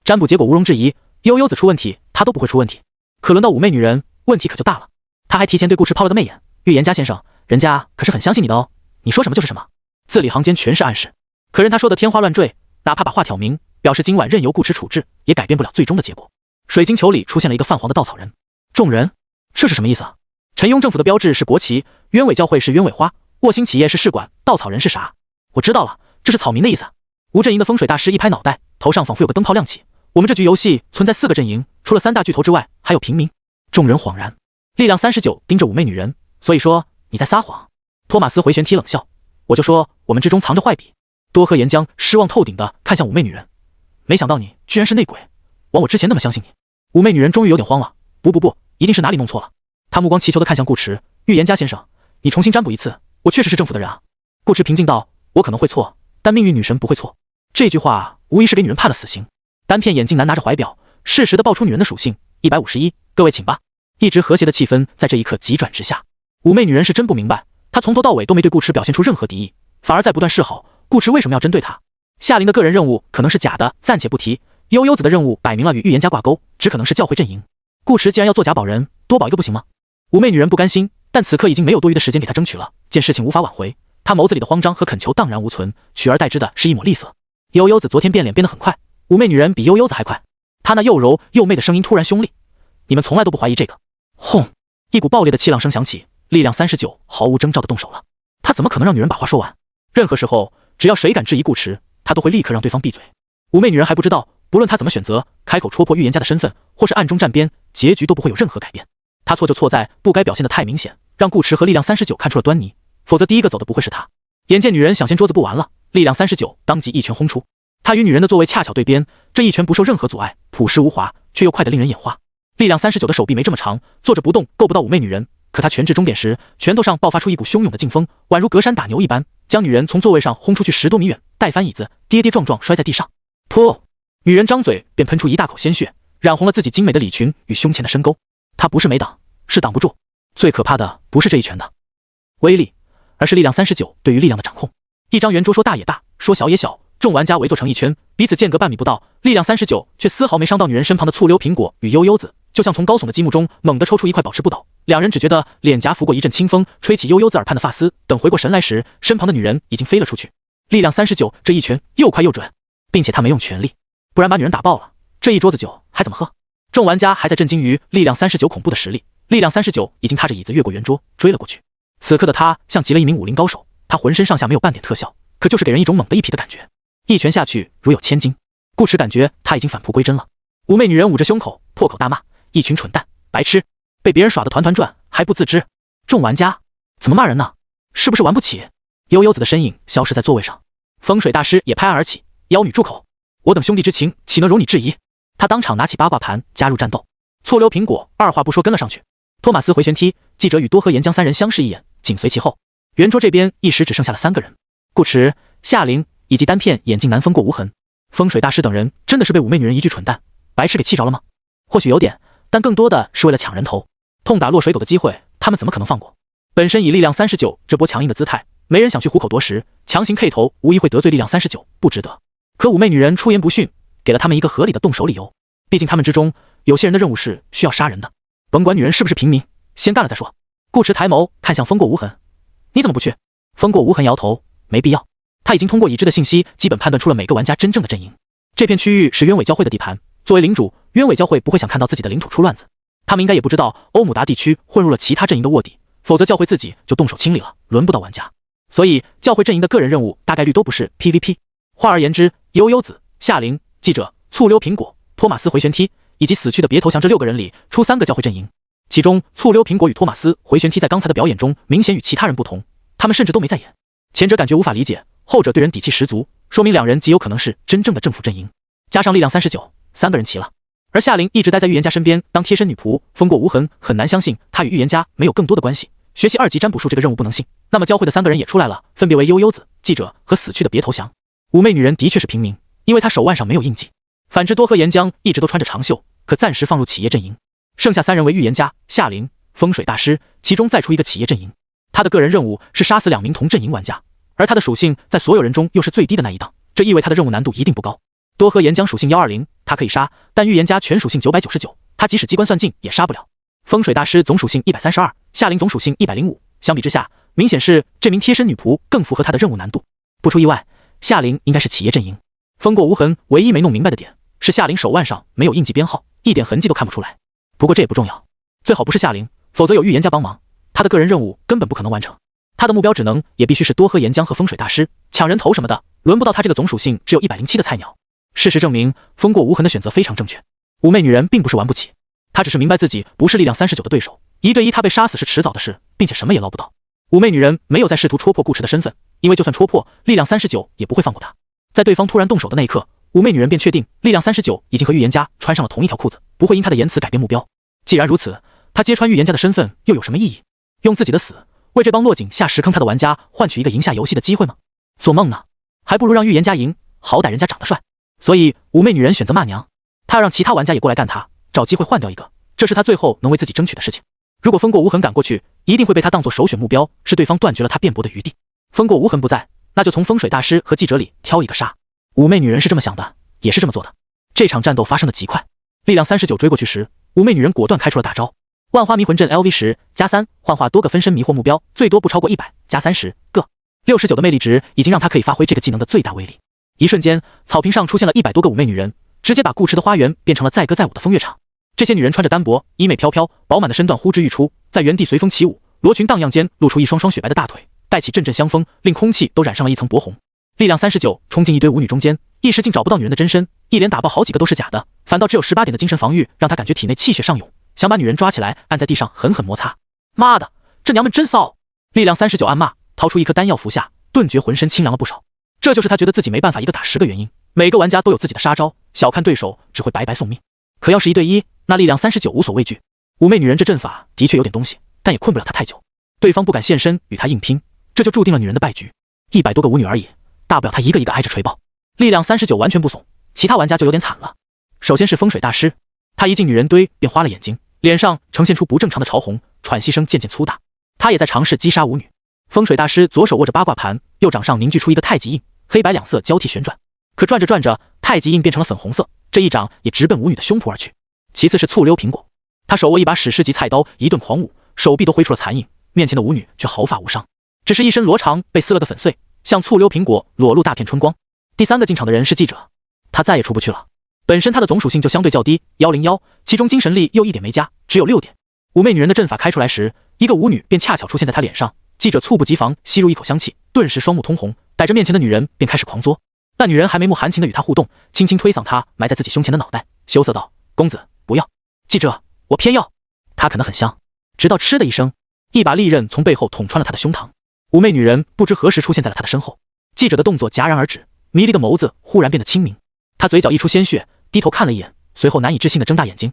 占卜结果毋庸置疑，悠悠子出问题他都不会出问题，可轮到妩媚女人，问题可就大了。他还提前对顾池抛了个媚眼，预言家先生，人家可是很相信你的哦，你说什么就是什么，字里行间全是暗示。可任他说的天花乱坠，哪怕把话挑明，表示今晚任由顾池处置，也改变不了最终的结果。水晶球里出现了一个泛黄的稻草人，众人，这是什么意思啊？陈庸政府的标志是国旗，鸢尾教会是鸢尾花，沃星企业是试管，稻草人是啥？我知道了，这是草民的意思。无阵营的风水大师一拍脑袋，头上仿佛有个灯泡亮起。我们这局游戏存在4个阵营，除了3大巨头之外，还有平民。众人恍然。力量39盯着妩媚女人，所以说你在撒谎。托马斯回旋踢冷笑，我就说我们之中藏着坏笔。多喝岩浆失望透顶的看向妩媚女人，没想到你居然是内鬼，枉我之前那么相信你。妩媚女人终于有点慌了，不，一定是哪里弄错了。她目光祈求的看向顾池，预言家先生，你重新占卜一次，我确实是政府的人啊。顾池平静道，我可能会错，但命运女神不会错。这句话无疑是给女人判了死刑。单片眼镜男拿着怀表，适时的报出女人的属性151，各位请吧。一直和谐的气氛在这一刻急转直下。妩媚女人是真不明白，她从头到尾都没对顾池表现出任何敌意，反而在不断示好，顾池为什么要针对她？夏琳的个人任务可能是假的，暂且不提。悠悠子的任务摆明了与预言家挂钩，只可能是教会阵营。顾池既然要做假保人，多保一个不行吗？妩媚女人不甘心，但此刻已经没有多余的时间给她争取了，见事情无法挽回，她眸子里的慌张和恳求荡然无存，取而代之的是一抹厉色。悠悠子昨天变脸变得很快，妩媚女人比悠悠子还快。她那又柔又媚的声音突然凶厉：“你们从来都不怀疑这个？”轰！一股爆裂的气浪声响起，力量39毫无征兆的动手了。他怎么可能让女人把话说完？任何时候，只要谁敢质疑顾池，他都会立刻让对方闭嘴。妩媚女人还不知道，不论她怎么选择，开口戳破预言家的身份，或是暗中站边，结局都不会有任何改变。她错就错在不该表现得太明显，让顾池和力量39看出了端倪，否则第一个走的不会是她。眼见女人想掀桌子不完了，力量39当即一拳轰出。他与女人的座位恰巧对边，这一拳不受任何阻碍，朴实无华，却又快得令人眼花。力量39的手臂没这么长，坐着不动够不到妩媚女人，可他拳至终点时，拳头上爆发出一股汹涌的劲风，宛如隔山打牛一般，将女人从座位上轰出去10多米远，带翻椅子，跌跌撞撞摔在地上。噗！女人张嘴便喷出一大口鲜血，染红了自己精美的礼裙与胸前的深沟。她不是没挡，是挡不住。最可怕的不是这一拳的威力，而是力量39对于力量的掌控。一张圆桌说大也大，说小也小，众玩家围坐成一圈，彼此间隔半米不到，力量39却丝毫没伤到女人身旁的醋溜苹果与悠悠子，就像从高耸的积木中猛地抽出一块保持不倒。两人只觉得脸颊拂过一阵清风，吹起悠悠子耳畔的发丝，等回过神来时，身旁的女人已经飞了出去。力量39这一拳又快又准，并且他没用全力，不然把女人打爆了，这一桌子酒还怎么喝？众玩家还在震惊于力量39恐怖的实力，力量39已经踏着椅子越过圆桌追了过去。此刻的他像极了一名武林高手，他浑身上下没有半点特效，可就是给人一种猛地一劈的感觉，一拳下去如有千斤。顾池感觉他已经返璞归真了。妩媚女人捂着胸口破口大骂：“一群蠢蛋，白痴，被别人耍得团团转还不自知。”众玩家怎么骂人呢？是不是玩不起？悠悠子的身影消失在座位上，风水大师也拍案而起：“妖女住口！我等兄弟之情岂能容你质疑？”他当场拿起八卦盘加入战斗。醋溜苹果二话不说跟了上去。托马斯回旋踢，记者与多喝岩浆三人相视一眼，紧随其后。圆桌这边一时只剩下了3个人：顾池、夏琳以及单片眼镜男风过无痕。风水大师等人真的是被妩媚女人一句蠢蛋白痴给气着了吗？或许有点，但更多的是为了抢人头，痛打落水狗的机会他们怎么可能放过？本身以力量39这波强硬的姿态，没人想去虎口夺食，强行 K 头无疑会得罪力量39，不值得。可妩媚女人出言不逊，给了他们一个合理的动手理由。毕竟他们之中有些人的任务是需要杀人的，甭管女人是不是平民，先干了再说。顾池抬眸看向风过无痕：“你怎么不去？”风过无痕摇头：“没必要。”他已经通过已知的信息，基本判断出了每个玩家真正的阵营。这片区域是冤委教会的地盘，作为领主，冤委教会不会想看到自己的领土出乱子。他们应该也不知道欧姆达地区混入了其他阵营的卧底，否则教会自己就动手清理了，轮不到玩家。所以教会阵营的个人任务大概率都不是 PVP。换而言之，悠悠子、夏琳、记者、醋溜苹果、托马斯回旋踢以及死去的别投降这6个人里出3个教会阵营。其中醋溜苹果与托马斯回旋踢在刚才的表演中明显与其他人不同，他们甚至都没在演。前者感觉无法理解，后者对人底气十足，说明2人极有可能是真正的政府阵营。加上力量39，3个人齐了。而夏琳一直待在预言家身边当贴身女仆，风过无痕很难相信她与预言家没有更多的关系。学习2级占卜术这个任务不能信，那么教会的3个人也出来了，分别为悠悠子、记者和死去的别投降。妩媚女人的确是平民，因为她手腕上没有印记。反之多和岩浆一直都穿着长袖，可暂时放入企业阵营。剩下3人为预言家、夏琳、风水大师，其中再出一个企业阵营。他的个人任务是杀死2名同阵营玩家，而他的属性在所有人中又是最低的那一档，这意味他的任务难度一定不高。多和岩浆属性120，他可以杀，但预言家全属性999，他即使机关算尽也杀不了。风水大师总属性132，夏琳总属性105，相比之下，明显是这名贴身女仆更符合他的任务难度。不出意外，夏琳应该是企业阵营。风过无痕唯一没弄明白的点是夏琳手腕上没有印记编号，一点痕迹都看不出来。不过这也不重要，最好不是夏琳，否则有预言家帮忙，他的个人任务根本不可能完成。他的目标只能也必须是多喝岩浆和风水大师，抢人头什么的，轮不到他这个总属性只有107的菜鸟。事实证明，风过无痕的选择非常正确。妩媚女人并不是玩不起，她只是明白自己不是力量39的对手，1对1她被杀死是迟早的事，并且什么也捞不到。妩媚女人没有再试图戳破顾池的身份，因为就算戳破，力量39也不会放过她。在对方突然动手的那一刻，妩媚女人便确定力量39已经和预言家穿上了同一条裤子，不会因他的言辞改变目标。既然如此，他揭穿预言家的身份又有什么意义？用自己的死为这帮落井下石坑他的玩家换取一个赢下游戏的机会吗？做梦呢！还不如让预言家赢，好歹人家长得帅。所以妩媚女人选择骂娘，她要让其他玩家也过来干她，找机会换掉一个，这是她最后能为自己争取的事情。如果风过无痕赶过去，一定会被他当作首选目标，是对方断绝了他辩驳的余地。风过无痕不在，那就从风水大师和记者里挑一个杀。妩媚女人是这么想的，也是这么做的。这场战斗发生的极快，力量39追过去时，妩媚女人果断开出了大招。万花迷魂阵 LV10+3，幻化多个分身迷惑目标，最多不超过100+30个。69的魅力值已经让他可以发挥这个技能的最大威力。一瞬间，草坪上出现了100多个妩媚女人，直接把顾池的花园变成了载歌载舞的风月场。这些女人穿着单薄，衣袂飘飘，饱满的身段呼之欲出，在原地随风起舞，罗裙荡漾间露出一双双雪白的大腿，带起阵阵香风，令空气都染上了一层薄红。力量39冲进一堆舞女中间，一时竟找不到女人的真身，一连打爆好几个都是假的，反倒只有18点的精神防御，让他感觉体内气血上涌，想把女人抓起来按在地上狠狠摩擦。妈的，这娘们真骚！力量39暗骂，掏出一颗丹药服下，顿觉浑身清凉了不少。这就是他觉得自己没办法一个打10个原因。每个玩家都有自己的杀招，小看对手只会白白送命。可要是1对1，那力量39无所畏惧。妩媚女人这阵法的确有点东西，但也困不了她太久。对方不敢现身与她硬拼，这就注定了女人的败局。100多个舞女而已，大不了她一个一个挨着锤爆。力量39完全不怂，其他玩家就有点惨了。首先是风水大师，他一进女人堆便花了眼睛，脸上呈现出不正常的潮红，喘息声渐渐粗大。他也在尝试击杀舞女。风水大师左手握着八卦盘，右掌上凝聚出一个太极印，黑白两色交替旋转。可转着转着，太极印变成了粉红色，这一掌也直奔舞女的胸脯而去。其次是醋溜苹果，他手握一把史诗级菜刀，一顿狂舞，手臂都挥出了残影，面前的舞女却毫发无伤，只是一身罗裳被撕了个粉碎，像醋溜苹果裸露大片春光。第三个进场的人是记者，他再也出不去了。本身他的总属性就相对较低，101，其中精神力又1点没加，只有6点。妩媚女人的阵法开出来时，一个舞女便恰巧出现在他脸上，记者猝不及防吸入一口香气，顿时双目通红，逮着面前的女人便开始狂作。那女人还眉目含情地与他互动，轻轻推搡他埋在自己胸前的脑袋，羞涩道：“公子，不要！”记者：“我偏要！”他啃得很香，直到嗤的一声，一把利刃从背后捅穿了他的胸膛。妩媚女人不知何时出现在了他的身后，记者的动作戛然而止，迷离的眸子忽然变得清明。他嘴角溢出鲜血，低头看了一眼，随后难以置信地睁大眼睛：“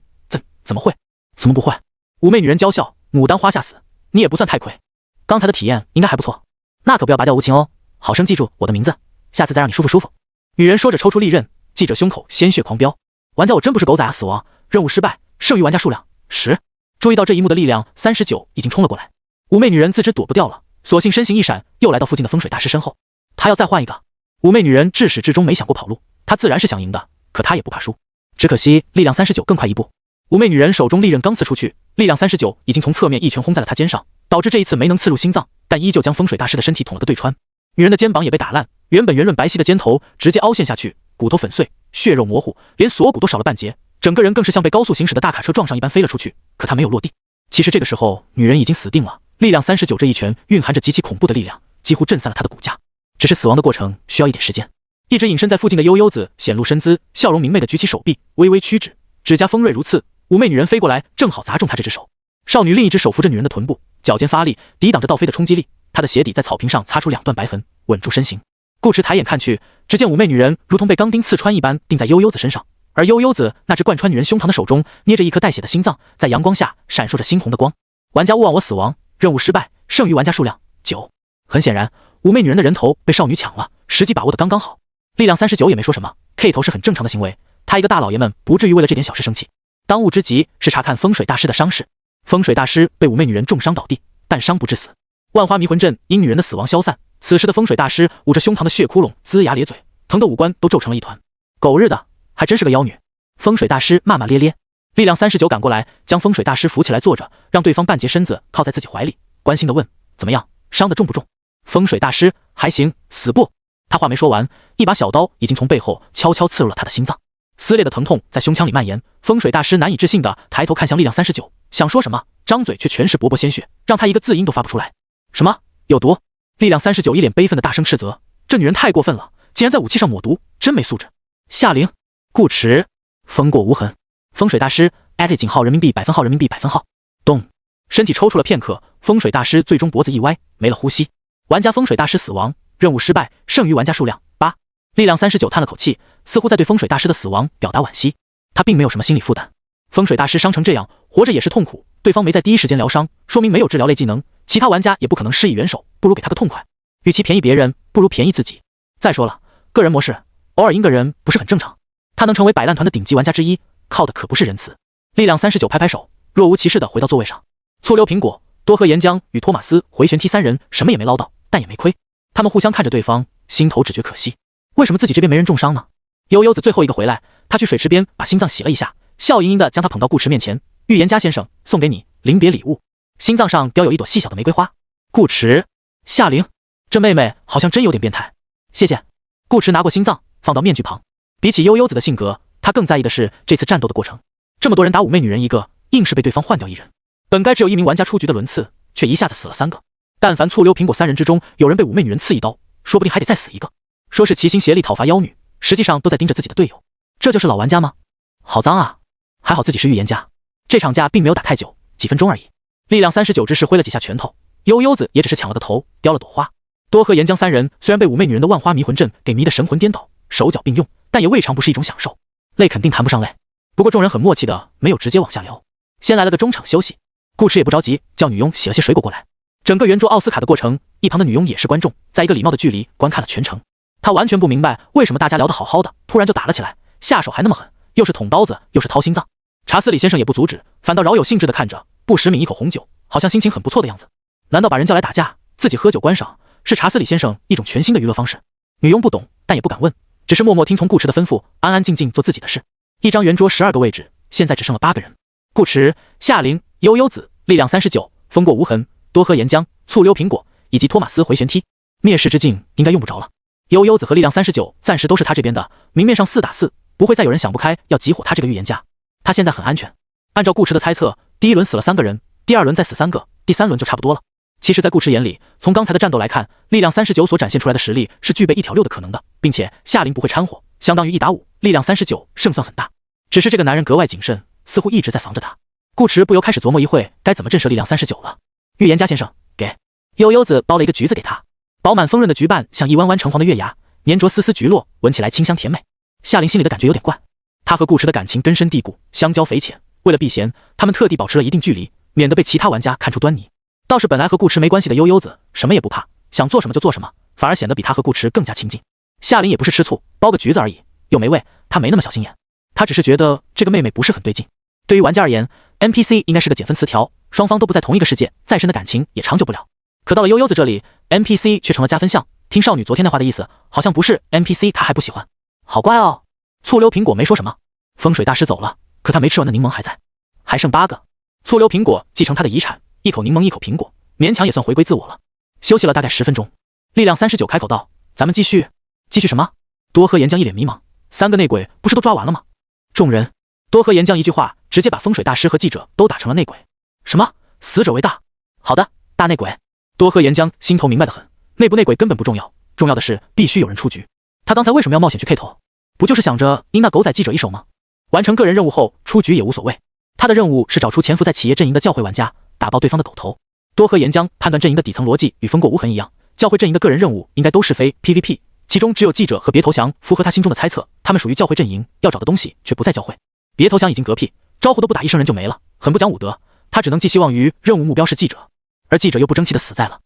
怎么会？怎么不会？”妩媚女人娇笑：“牡丹花下死，你也不算太亏。刚才的体验应该还不错，那可不要拔掉无情哦，好生记住我的名字，下次再让你舒服舒服。”女人说着抽出利刃，记者胸口鲜血狂飙。玩家我真不是狗仔啊！死亡任务失败，剩余玩家数量10。注意到这一幕的力量39已经冲了过来，妩媚女人自知躲不掉了，索性身形一闪，又来到附近的风水大师身后。她要再换一个。妩媚女人至始至终没想过跑路，她自然是想赢的，可她也不怕输。只可惜力量39更快一步。妩媚女人手中利刃刚刺出去，力量39已经从侧面一拳轰在了她肩上，导致这一次没能刺入心脏，但依旧将风水大师的身体捅了个对穿。女人的肩膀也被打烂，原本圆润白皙的肩头直接凹陷下去，骨头粉碎，血肉模糊，连锁骨都少了半截，整个人更是像被高速行驶的大卡车撞上一般飞了出去。可她没有落地。其实这个时候女人已经死定了，力量39这一拳蕴含着极其恐怖的力量，几乎震散了她的骨架。只是死亡的过程需要一点时间。一直隐身在附近的悠悠子显露身姿，笑容明媚地举起手臂，微微屈指，指甲锋锐如刺。妩媚女人飞过来，正好砸中她这只手。少女另一只手扶着女人的臀部，脚尖发力，抵挡着倒飞的冲击力。她的鞋底在草坪上擦出2段白痕，稳住身形。顾池抬眼看去，只见妩媚女人如同被钢钉刺穿一般钉在悠悠子身上，而悠悠子那只贯穿女人胸膛的手中捏着一颗带血的心脏，在阳光下闪烁着猩红的光。玩家勿忘我死亡，任务失败，剩余玩家数量9。很显然，妩媚女人的人头被少女抢了，时机把握得刚刚好。力量39也没说什么 ，K 头是很正常的行为，他一个大老爷们不至于为了这点小事生气。当务之急是查看风水大师的伤势。风水大师被妩媚女人重伤倒地，但伤不致死。万花迷魂阵因女人的死亡消散，此时的风水大师捂着胸膛的血窟窿，龇牙咧嘴，疼得五官都皱成了一团。狗日的，还真是个妖女！风水大师骂骂咧咧。力量39赶过来，将风水大师扶起来坐着，让对方半截身子靠在自己怀里，关心地问：“怎么样，伤得重不重？”风水大师：“还行，死不？”他话没说完，一把小刀已经从背后悄悄刺入了他的心脏，撕裂的疼痛在胸腔里蔓延。风水大师难以置信地抬头看向力量39，想说什么，张嘴却全是勃勃鲜血，让他一个字音都发不出来。什么？有毒？力量39一脸悲愤地大声斥责：“这女人太过分了，竟然在武器上抹毒，真没素质！”下令顾池，风过无痕。风水大师井号人民币100号人民币100号。动，身体抽搐了片刻，风水大师最终脖子一歪，没了呼吸。玩家风水大师死亡，任务失败，剩余玩家数量8。力量39叹了口气，似乎在对风水大师的死亡表达惋惜。他并没有什么心理负担。风水大师伤成这样，活着也是痛苦，对方没在第一时间疗伤，说明没有治疗类技能，其他玩家也不可能施以援手，不如给他个痛快。与其便宜别人，不如便宜自己。再说了，个人模式偶尔赢个人不是很正常？他能成为摆烂团的顶级玩家之一，靠的可不是仁慈。力量39拍拍手，若无其事地回到座位上。醋溜苹果、多喝岩浆与托马斯回旋踢三人什么也没捞到，但也没亏。他们互相看着对方，心头只觉可惜。为什么自己这边没人重伤呢？悠悠子最后一个回来，他去水池边把心脏洗了一下，笑盈盈地将他捧到顾池面前。预言家先生，送给你临别礼物。心脏上雕有一朵细小的玫瑰花。顾池，夏玲，这妹妹好像真有点变态。谢谢。顾池拿过心脏，放到面具旁。比起悠悠子的性格，他更在意的是这次战斗的过程。这么多人打五妹女人一个，硬是被对方换掉一人。本该只有一名玩家出局的轮次，却一下子死了3个。但凡醋溜苹果3人之中有人被五妹女人刺一刀，说不定还得再死一个。说是齐心协力讨伐妖女，实际上都在盯着自己的队友。这就是老玩家吗？好脏啊！还好自己是预言家。这场架并没有打太久，几分钟而已。力量39之士挥了几下拳头，悠悠子也只是抢了个头，叼了朵花。多喝岩浆3人虽然被五妹女人的万花迷魂阵给迷得神魂颠倒，手脚并用，但也未尝不是一种享受。累肯定谈不上累，不过众人很默契的没有直接往下聊，先来了个中场休息。顾池也不着急，叫女佣洗了些水果过来。整个圆桌奥斯卡的过程，一旁的女佣也是观众，在一个礼貌的距离观看了全程。她完全不明白为什么大家聊得好好的，突然就打了起来，下手还那么狠，又是捅刀子，又是掏心脏。查斯里先生也不阻止，反倒饶有兴致地看着，不时抿一口红酒，好像心情很不错的样子。难道把人叫来打架，自己喝酒观赏，是查斯里先生一种全新的娱乐方式？女佣不懂，但也不敢问，只是默默听从顾池的吩咐，安安静静做自己的事。一张圆桌12个位置，现在只剩了8个人。顾池、夏玲、悠悠子、力量39、风过无痕、多喝岩浆、醋溜苹果以及托马斯回旋踢。灭世之境应该用不着了。悠悠子和力量39暂时都是他这边的，明面上4打4，不会再有人想不开要集火他这个预言家。他现在很安全。按照顾池的猜测，第一轮死了3个人，第2轮再死3个，第3轮就差不多了。其实在顾池眼里，从刚才的战斗来看，力量39所展现出来的实力是具备1条6的可能的，并且夏玲不会掺和，相当于1打5，力量39胜算很大。只是这个男人格外谨慎，似乎一直在防着他。顾池不由开始琢磨一会该怎么震慑力量39了。预言家先生，给。悠悠子剥了一个橘子给他，饱满丰润的橘瓣像一弯弯橙黄的月牙，粘着丝丝橘络，闻起来清香甜美。夏玲心里的感觉有点怪，他和顾池的感情根深蒂固，相交匪浅，为了避嫌，他们特地保持了一定距离，免得被其他玩家看出端倪。倒是本来和顾池没关系的悠悠子，什么也不怕，想做什么就做什么，反而显得比他和顾池更加亲近。夏玲也不是吃醋，剥个橘子而已，又没味，他没那么小心眼。他只是觉得这个妹妹不是很对劲。对于玩家而言， NPC 应该是个减分词条，双方都不在同一个世界，再深的感情也长久不了。可到了悠悠子这里， NPC 却成了加分项。听少女昨天那话的意思，好像不是 NPC 他还不喜欢。好乖哦。醋溜苹果没说什么。风水大师走了，可他没吃完的柠檬还在，还剩8个。醋溜苹果继承他的遗产，一口柠檬一口苹果，勉强也算回归自我了。休息了大概10分钟，力量39开口道：“咱们继续。”继续什么？多喝岩浆一脸迷茫，3个内鬼不是都抓完了吗？众人，多喝岩浆一句话直接把风水大师和记者都打成了内鬼。什么？死者为大？好的，大内鬼。多喝岩浆心头明白的很，内部内鬼根本不重要，重要的是必须有人出局。他刚才为什么要冒险去 K 头？不就是想着赢那狗仔记者一手吗？完成个人任务后出局也无所谓。他的任务是找出潜伏在企业阵营的教会玩家，打爆对方的狗头。多喝岩浆判断阵营的底层逻辑与风过无痕一样，教会阵营的个人任务应该都是非 PVP， 其中只有记者和别投降符合他心中的猜测，他们属于教会阵营，要找的东西却不在教会。别投降已经嗝屁，招呼都不打一声人就没了，很不讲武德。他只能寄希望于任务目标是记者，而记者又不争气的死在了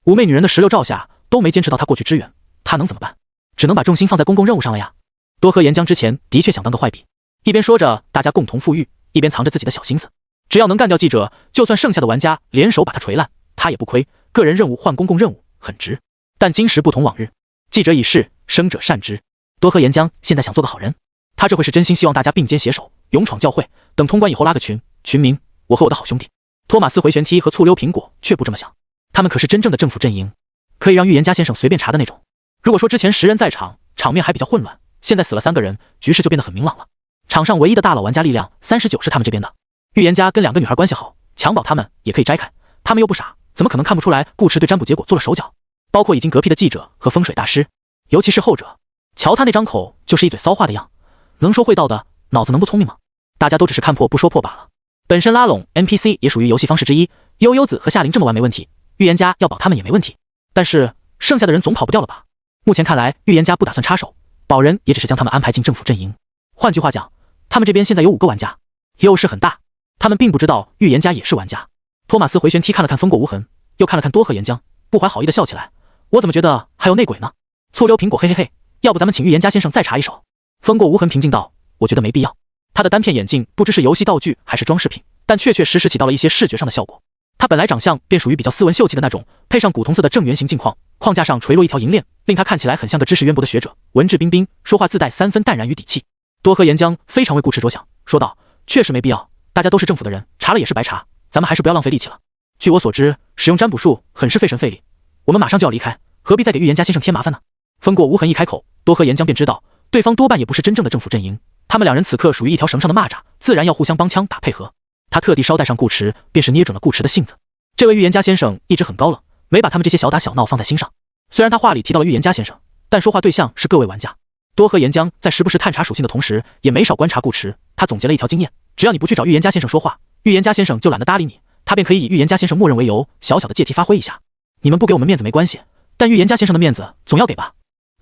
五妹女人的16罩下，都没坚持到他过去支援，他能怎么办？只能把重心放在公共任务上了呀。多喝岩浆之前的确想当个坏笔，一边说着大家共同富裕，一边藏着自己的小心思。只要能干掉记者，就算剩下的玩家联手把他锤烂，他也不亏。个人任务换公共任务很值。但今时不同往日，记者已逝，生者善之。多喝岩浆现在想做个好人，他这会是真心希望大家并肩携手，勇闯教会，等通关以后拉个群名，我和我的好兄弟。托马斯回旋踢和醋溜苹果却不这么想，他们可是真正的政府阵营，可以让预言家先生随便查的那种。如果说之前10人在场，场面还比较混乱，现在死了3个人，局势就变得很明朗了。场上唯一的大佬玩家力量39是他们这边的，预言家跟2个女孩关系好，襁褓他们也可以摘开，他们又不傻，怎么可能看不出来顾池对占卜结果做了手脚？包括已经嗝屁的记者和风水大师，尤其是后者，瞧他那张口就是一嘴骚话的样，能说会道的，脑子能不聪明吗？大家都只是看破不说破罢了。本身拉拢 NPC 也属于游戏方式之一，悠悠子和夏玲这么玩没问题，预言家要保他们也没问题，但是剩下的人总跑不掉了吧？目前看来，预言家不打算插手，保人也只是将他们安排进政府阵营。换句话讲，他们这边现在有5个玩家，优势很大。他们并不知道预言家也是玩家。托马斯回旋踢看了看风过无痕，又看了看多喝岩浆，不怀好意的笑起来。我怎么觉得还有内鬼呢？醋溜苹果嘿嘿嘿，要不咱们请预言家先生再查一手？风过无痕平静道，我觉得没必要。他的单片眼镜不知是游戏道具还是装饰品，但确确实实起到了一些视觉上的效果。他本来长相便属于比较斯文秀气的那种，配上古铜色的正圆形镜框，框架上垂落一条银链，令他看起来很像个知识渊博的学者，文质彬彬，说话自带3分淡然与底气。多喝岩浆非常为顾池着想，说道：“确实没必要，大家都是政府的人，查了也是白查，咱们还是不要浪费力气了。据我所知，使用占卜术很是费神费力，我们马上就要离开，何必再给预言家先生添麻烦呢？”风过无痕一开口，多喝岩浆便知道对方多半也不是真正的政府阵营，他们两人此刻属于一条绳上的蚂蚱，自然要互相帮腔打配合。他特地捎带上顾池，便是捏准了顾池的性子。这位预言家先生一直很高冷，没把他们这些小打小闹放在心上。虽然他话里提到了预言家先生，但说话对象是各位玩家。多喝岩浆在时不时探查属性的同时，也没少观察顾池。他总结了一条经验：只要你不去找预言家先生说话，预言家先生就懒得搭理你，他便可以以预言家先生默认为由，小小的借题发挥一下。你们不给我们面子没关系，但预言家先生的面子总要给吧？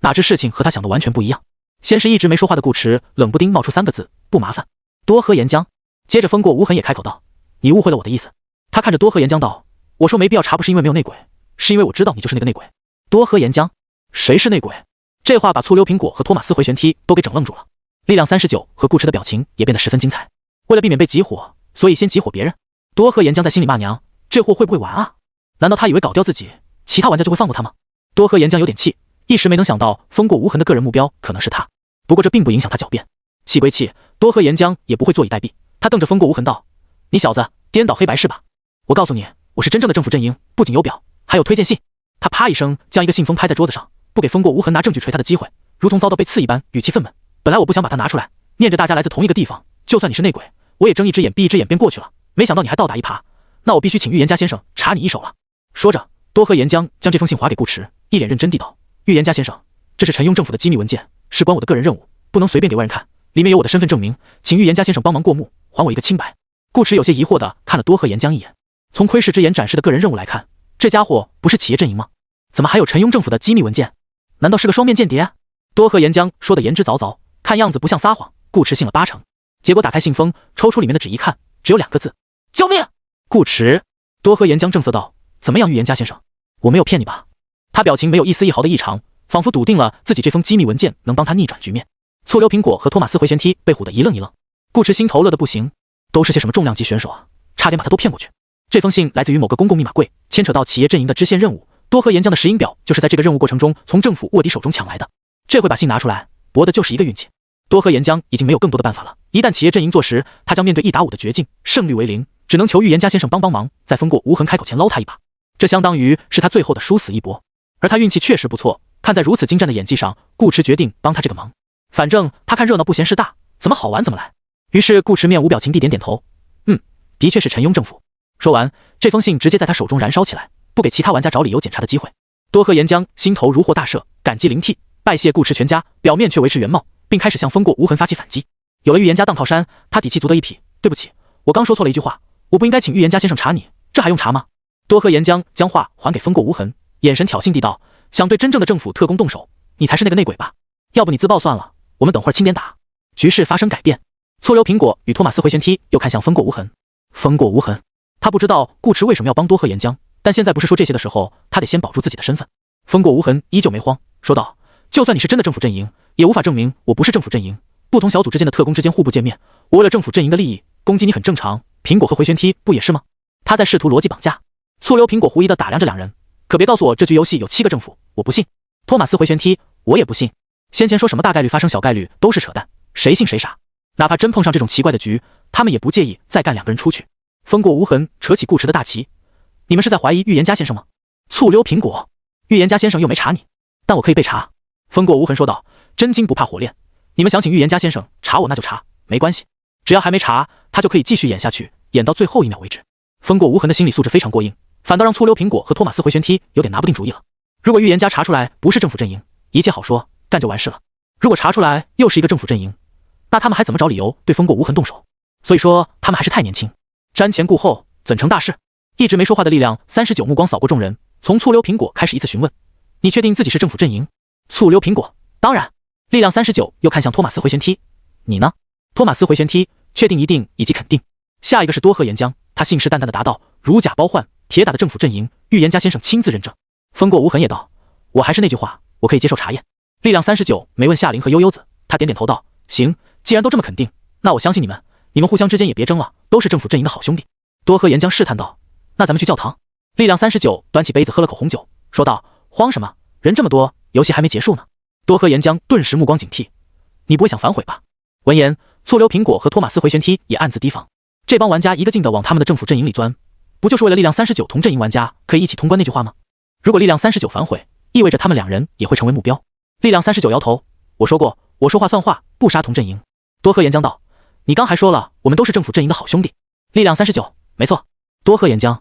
哪知事情和他想的完全不一样。先是一直没说话的顾池冷不丁冒出3个字：不麻烦。多喝岩浆。接着风过无痕也开口道：你误会了我的意思。他看着多喝岩浆道：我说没必要查，不是因为没有内鬼，是因为我知道你就是那个内鬼。多喝岩浆，谁是内鬼？这话把醋溜苹果和托马斯回旋踢都给整愣住了。力量39和顾池的表情也变得十分精彩。为了避免被集火，所以先集火别人。多喝岩浆在心里骂娘，这货会不会玩啊？难道他以为搞掉自己，其他玩家就会放过他吗？多喝岩浆有点气，一时没能想到风过无痕的个人目标可能是他。不过这并不影响他狡辩。气归气，多喝岩浆也不会坐以待毙。他瞪着风过无痕道：你小子颠倒黑白是吧？我告诉你，我是真正的政府阵营，不仅有表，还有推荐信。他啪一声将一个信封拍在桌子上，不给风过无痕拿证据锤他的机会，如同遭到被刺一般，语气愤懑。本来我不想把它拿出来，念着大家来自同一个地方，就算你是内鬼，我也睁一只眼闭一只眼便过去了。没想到你还倒打一耙，那我必须请预言家先生查你一手了。说着，多喝岩浆将这封信划给顾池，一脸认真地道：预言家先生，这是陈庸政府的机密文件，事关我的个人任务，不能随便给外人看，里面有我的身份证明，请预言家先生帮忙过目，还我一个清白。顾池有些疑惑地看了多喝岩浆一眼，从窥视之眼展示的个人任务来看，这家伙不是企业阵营吗？怎么还有陈庸政府的机密文件？难道是个双面间谍？多喝岩浆说的言之凿凿，看样子不像撒谎。顾池信了80%，结果打开信封，抽出里面的纸一看，只有2个字：救命！顾池。多喝岩浆正色道：怎么样，预言家先生，我没有骗你吧？他表情没有一丝一毫的异常，仿佛笃定了自己这封机密文件能帮他逆转局面。醋溜苹果和托马斯回旋踢被唬得一愣一愣，顾池心头乐得不行，都是些什么重量级选手啊，差点把他都骗过去。这封信来自于某个公共密码柜，牵扯到企业阵营的支线任务。多喝岩浆的石英表就是在这个任务过程中从政府卧底手中抢来的。这回把信拿出来，博的就是一个运气。多喝岩浆已经没有更多的办法了，一旦企业阵营坐实，他将面对1打5的绝境，胜率为0，只能求预言家先生帮忙，在风过无痕开口前捞他一把。这相当于是他最后的殊死一搏。而他运气确实不错，看在如此精湛的演技上，顾池决定帮他这个忙。反正他看热闹不嫌事大，怎么好玩怎么来。于是顾池面无表情地点点头，的确是陈庸政府。说完，这封信直接在他手中燃烧起来，不给其他玩家找理由检查的机会。多喝岩浆心头如获大赦，感激灵涕，拜谢顾池全家，表面却维持原貌，并开始向风过无痕发起反击。有了预言家当套衫，他底气足得一匹。对不起，我刚说错了一句话，我不应该请预言家先生查你，这还用查吗？多喝岩浆将话还给风过无痕，眼神挑衅地道：想对真正的政府特工动手，你才是那个内鬼吧？要不你自爆算了，我们等会儿轻点打。局势发生改变，醋溜苹果与托马斯回旋踢又看向风过无痕。风过无痕，他不知道顾池为什么要帮多喝岩浆，但现在不是说这些的时候，他得先保住自己的身份。风过无痕依旧没慌，说道：就算你是真的政府阵营，也无法证明我不是政府阵营。不同小组之间的特工之间互不见面，我为了政府阵营的利益攻击你很正常，苹果和回旋踢不也是吗？他在试图逻辑绑架。醋溜苹果狐疑地打量着两人，可别告诉我这局游戏有7个政府，我不信。托马斯回旋踢，我也不信。先前说什么大概率发生小概率都是扯淡，谁信谁傻。哪怕真碰上这种奇怪的局，他们也不介意再干2个人出去。风过无痕扯起顾池的大旗：你们是在怀疑预言家先生吗？醋溜苹果，预言家先生又没查你，但我可以被查。风过无痕说道：真金不怕火炼，你们想请预言家先生查我那就查，没关系，只要还没查，他就可以继续演下去，演到最后1秒为止。风过无痕的心理素质非常过硬，反倒让醋溜苹果和托马斯回旋踢有点拿不定主意了。如果预言家查出来不是政府阵营，一切好说，干就完事了。如果查出来又是一个政府阵营，那他们还怎么找理由对风过无痕动手？所以说他们还是太年轻，瞻前顾后，怎成大事？一直没说话的力量39目光扫过众人，从醋溜苹果开始依次询问：你确定自己是政府阵营？醋溜苹果：当然。力量39又看向托马斯回旋踢：你呢？托马斯回旋踢：确定、一定以及肯定。下一个是多喝岩浆，他信誓旦旦地答道：如假包换，铁打的政府阵营，预言家先生亲自认证。风过无痕也道：我还是那句话，我可以接受查验。力量39没问夏琳和悠悠子，他点点头道：行，既然都这么肯定，那我相信你们，你们互相之间也别争了，都是政府阵营的好兄弟。多喝岩浆试探道：那咱们去教堂。力量39端起杯子喝了口红酒，说道：慌什么？人这么多，游戏还没结束呢。多喝岩浆顿时目光警惕，你不会想反悔吧？闻言，醋溜苹果和托马斯回旋踢也暗自提防，这帮玩家一个劲的往他们的政府阵营里钻，不就是为了力量39同阵营玩家可以一起通关那句话吗？如果力量39反悔，意味着他们两人也会成为目标。力量39摇头，我说过，我说话算话，不杀同阵营。多喝岩浆道，你刚还说了我们都是政府阵营的好兄弟。力量39，没错。多喝岩浆，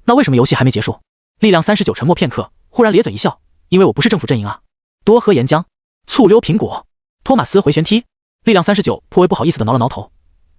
那为什么游戏还没结束？力量39沉默片刻，忽然咧嘴一笑，因为我不是政府阵营啊。多喝岩浆，醋溜苹果，托马斯回旋踢。力量39颇为不好意思的挠了挠头，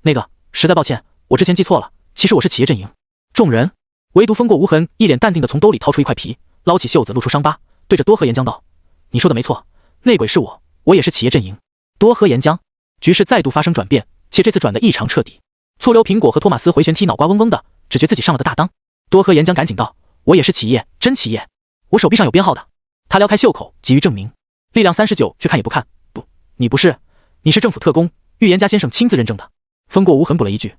那个，实在抱歉，我之前记错了，其实我是企业阵营。众人唯独风过无痕一脸淡定的从兜里掏出一块皮，捞起袖子露出伤疤，对着多喝岩浆道：你说的没错，内鬼是我，我也是企业阵营。多喝岩浆，局势再度发生转变，且这次转得异常彻底。醋溜苹果和托马斯回旋踢脑瓜嗡嗡的，只觉自己上了个大当。多喝岩浆赶紧道：我也是企业，真企业，我手臂上有编号的。他撩开袖口急于证明。力量39却看也不看，不，你不是，你是政府特工，预言家先生亲自认证的。风过无痕补了一句，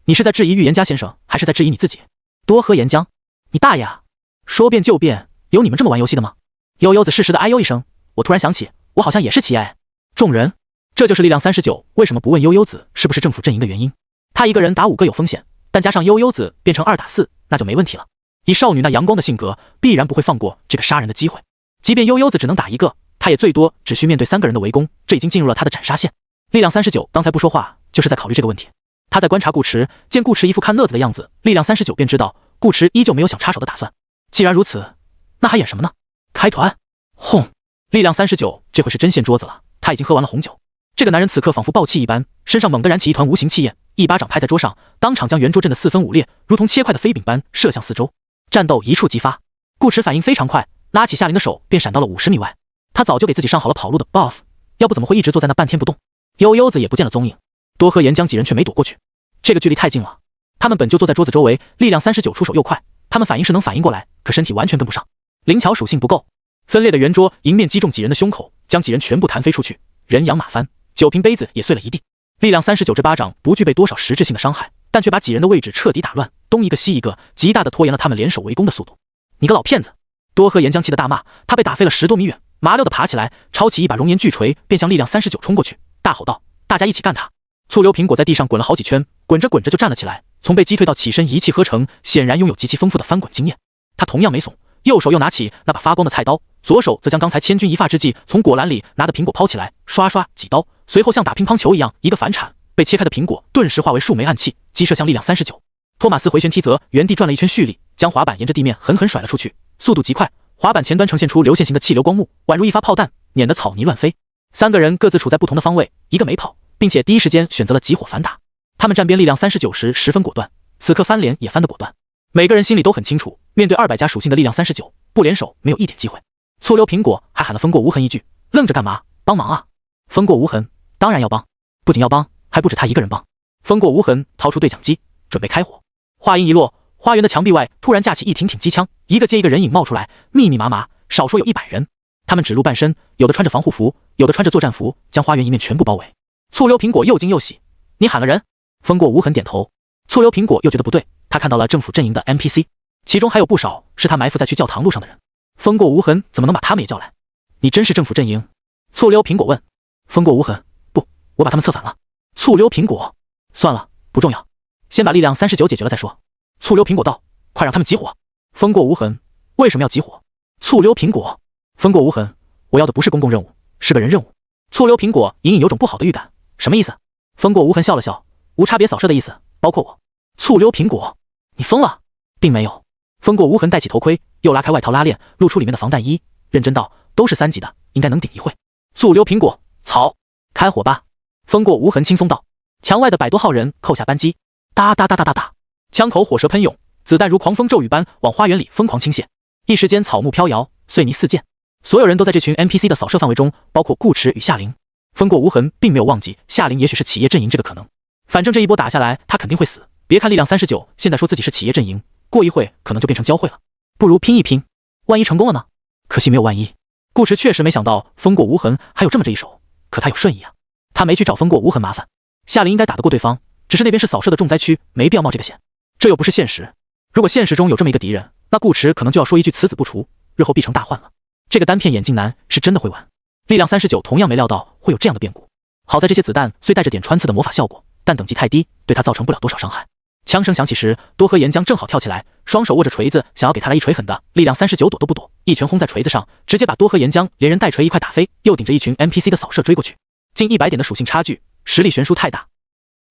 你是在质疑预言家先生，还是在质疑你自己？多喝岩浆，你大爷啊！说变就变，有你们这么玩游戏的吗？悠悠子适时的哎呦一声，我突然想起，我好像也是企业哎。众人，这就是力量39为什么不问悠悠子是不是政府阵营的原因。他一个人打5个有风险，但加上悠悠子变成2打4，那就没问题了。以少女那阳光的性格，必然不会放过这个杀人的机会。即便悠悠子只能打1个，他也最多只需面对3个人的围攻，这已经进入了他的斩杀线。力量39刚才不说话，就是在考虑这个问题。他在观察顾池，见顾池一副看乐子的样子，力量39便知道顾池依旧没有想插手的打算。既然如此，那还演什么呢？开团！轰！力量39这回是真掀桌子了，他已经喝完了红酒。这个男人此刻仿佛爆气一般，身上猛地燃起一团无形气焰，一巴掌拍在桌上，当场将圆桌震得4分5裂，如同切块的飞饼般射向四周。战斗一触即发，顾池反应非常快，拉起夏琳的手便闪到了50米外。他早就给自己上好了跑路的 buff， 要不怎么会一直坐在那半天不动？悠悠子也不见了踪影。多喝岩浆几人却没躲过去，这个距离太近了。他们本就坐在桌子周围，力量39出手又快，他们反应是能反应过来，可身体完全跟不上，灵巧属性不够。分裂的圆桌迎面击中几人的胸口，将几人全部弹飞出去，人仰马翻，酒瓶杯子也碎了一地。力量39这巴掌不具备多少实质性的伤害，但却把几人的位置彻底打乱，东一个西一个，极大的拖延了他们联手围攻的速度。你个老骗子！多喝岩浆气的大骂，他被打飞了10多米远，麻溜的爬起来，抄起一把熔岩巨锤，便向力量39冲过去，大吼道：大家一起干他！醋溜苹果在地上滚了好几圈，滚着滚着就站了起来，从被击退到起身一气呵成，显然拥有极其丰富的翻滚经验。他同样没怂，右手又拿起那把发光的菜刀，左手则将刚才千钧一发之际从果篮里拿的苹果抛起来，刷刷几刀，随后像打乒乓球一样一个反铲，被切开的苹果顿时化为数枚暗器，击射向力量39。托马斯回旋踢则原地转了一圈蓄力，将滑板沿着地面狠狠甩了出去，速度极快，滑板前端呈现出流线型的气流光幕，宛如一发炮弹，碾得草泥乱飞。3个人各自处在不同的方位，一个没跑，并且第一时间选择了集火反打。他们站边力量39时十分果断，此刻翻脸也翻得果断。每个人心里都很清楚，面对200加属性的力量39，不联手没有一点机会。醋溜苹果还喊了风过无痕一句：愣着干嘛？帮忙啊！风过无痕当然要帮，不仅要帮，还不止他一个人帮。风过无痕掏出对讲机，准备开火。话音一落，花园的墙壁外突然架起一挺挺机枪，一个接一个人影冒出来，密密麻麻，少说有100人。他们只露半身，有的穿着防护服，有的穿着作战服，将花园一面全部包围。醋溜苹果又惊又喜：你喊了人？风过无痕点头。醋溜苹果又觉得不对，他看到了政府阵营的 NPC， 其中还有不少是他埋伏在去教堂路上的人。风过无痕怎么能把他们也叫来？你真是政府阵营？醋溜苹果问。风过无痕：不，我把他们策反了。醋溜苹果：算了，不重要，先把力量39解决了再说。醋溜苹果道：快让他们集火。风过无痕：为什么要集火？醋溜苹果：风过无痕，我要的不是公共任务，是个人任务。醋溜苹果隐隐有种不好的预感，什么意思？风过无痕笑了笑：无差别扫射的意思，包括我。醋溜苹果：你疯了？并没有。风过无痕戴起头盔，又拉开外套拉链，露出里面的防弹衣，认真道：都是3级的，应该能顶一会。醋溜苹果：草，开火吧。风过无痕轻松道。墙外的100多号人扣下扳机，哒哒哒哒哒哒，枪口火舌喷涌，子弹如狂风骤雨般往花园里疯狂倾泻，一时间草木飘摇，碎泥四溅。所有人都在这群 NPC 的扫射范围中，包括顾池与夏琳。风过无痕并没有忘记夏琳也许是企业阵营这个可能，反正这一波打下来他肯定会死。别看力量39现在说自己是企业阵营，过一会可能就变成交汇了，不如拼一拼，万一成功了呢？可惜没有万一。顾池确实没想到风过无痕还有这么这一手，可他有顺义啊，他没去找风过无痕麻烦，夏琳应该打得过对方，只是那边是扫射的重灾区，没必要冒这个险。这又不是现实，如果现实中有这么一个敌人，那顾池可能就要说一句此子不除，日后必成大患了。这个单片眼镜男是真的会玩，力量39同样没料到会有这样的变故。好在这些子弹虽带着点穿刺的魔法效果，但等级太低，对他造成不了多少伤害。枪声响起时，多喝岩浆正好跳起来，双手握着锤子，想要给他来一锤狠的。力量39躲都不躲，一拳轰在锤子上，直接把多喝岩浆连人带锤一块打飞，又顶着一群 NPC 的扫射追过去。近100点的属性差距，实力悬殊太大。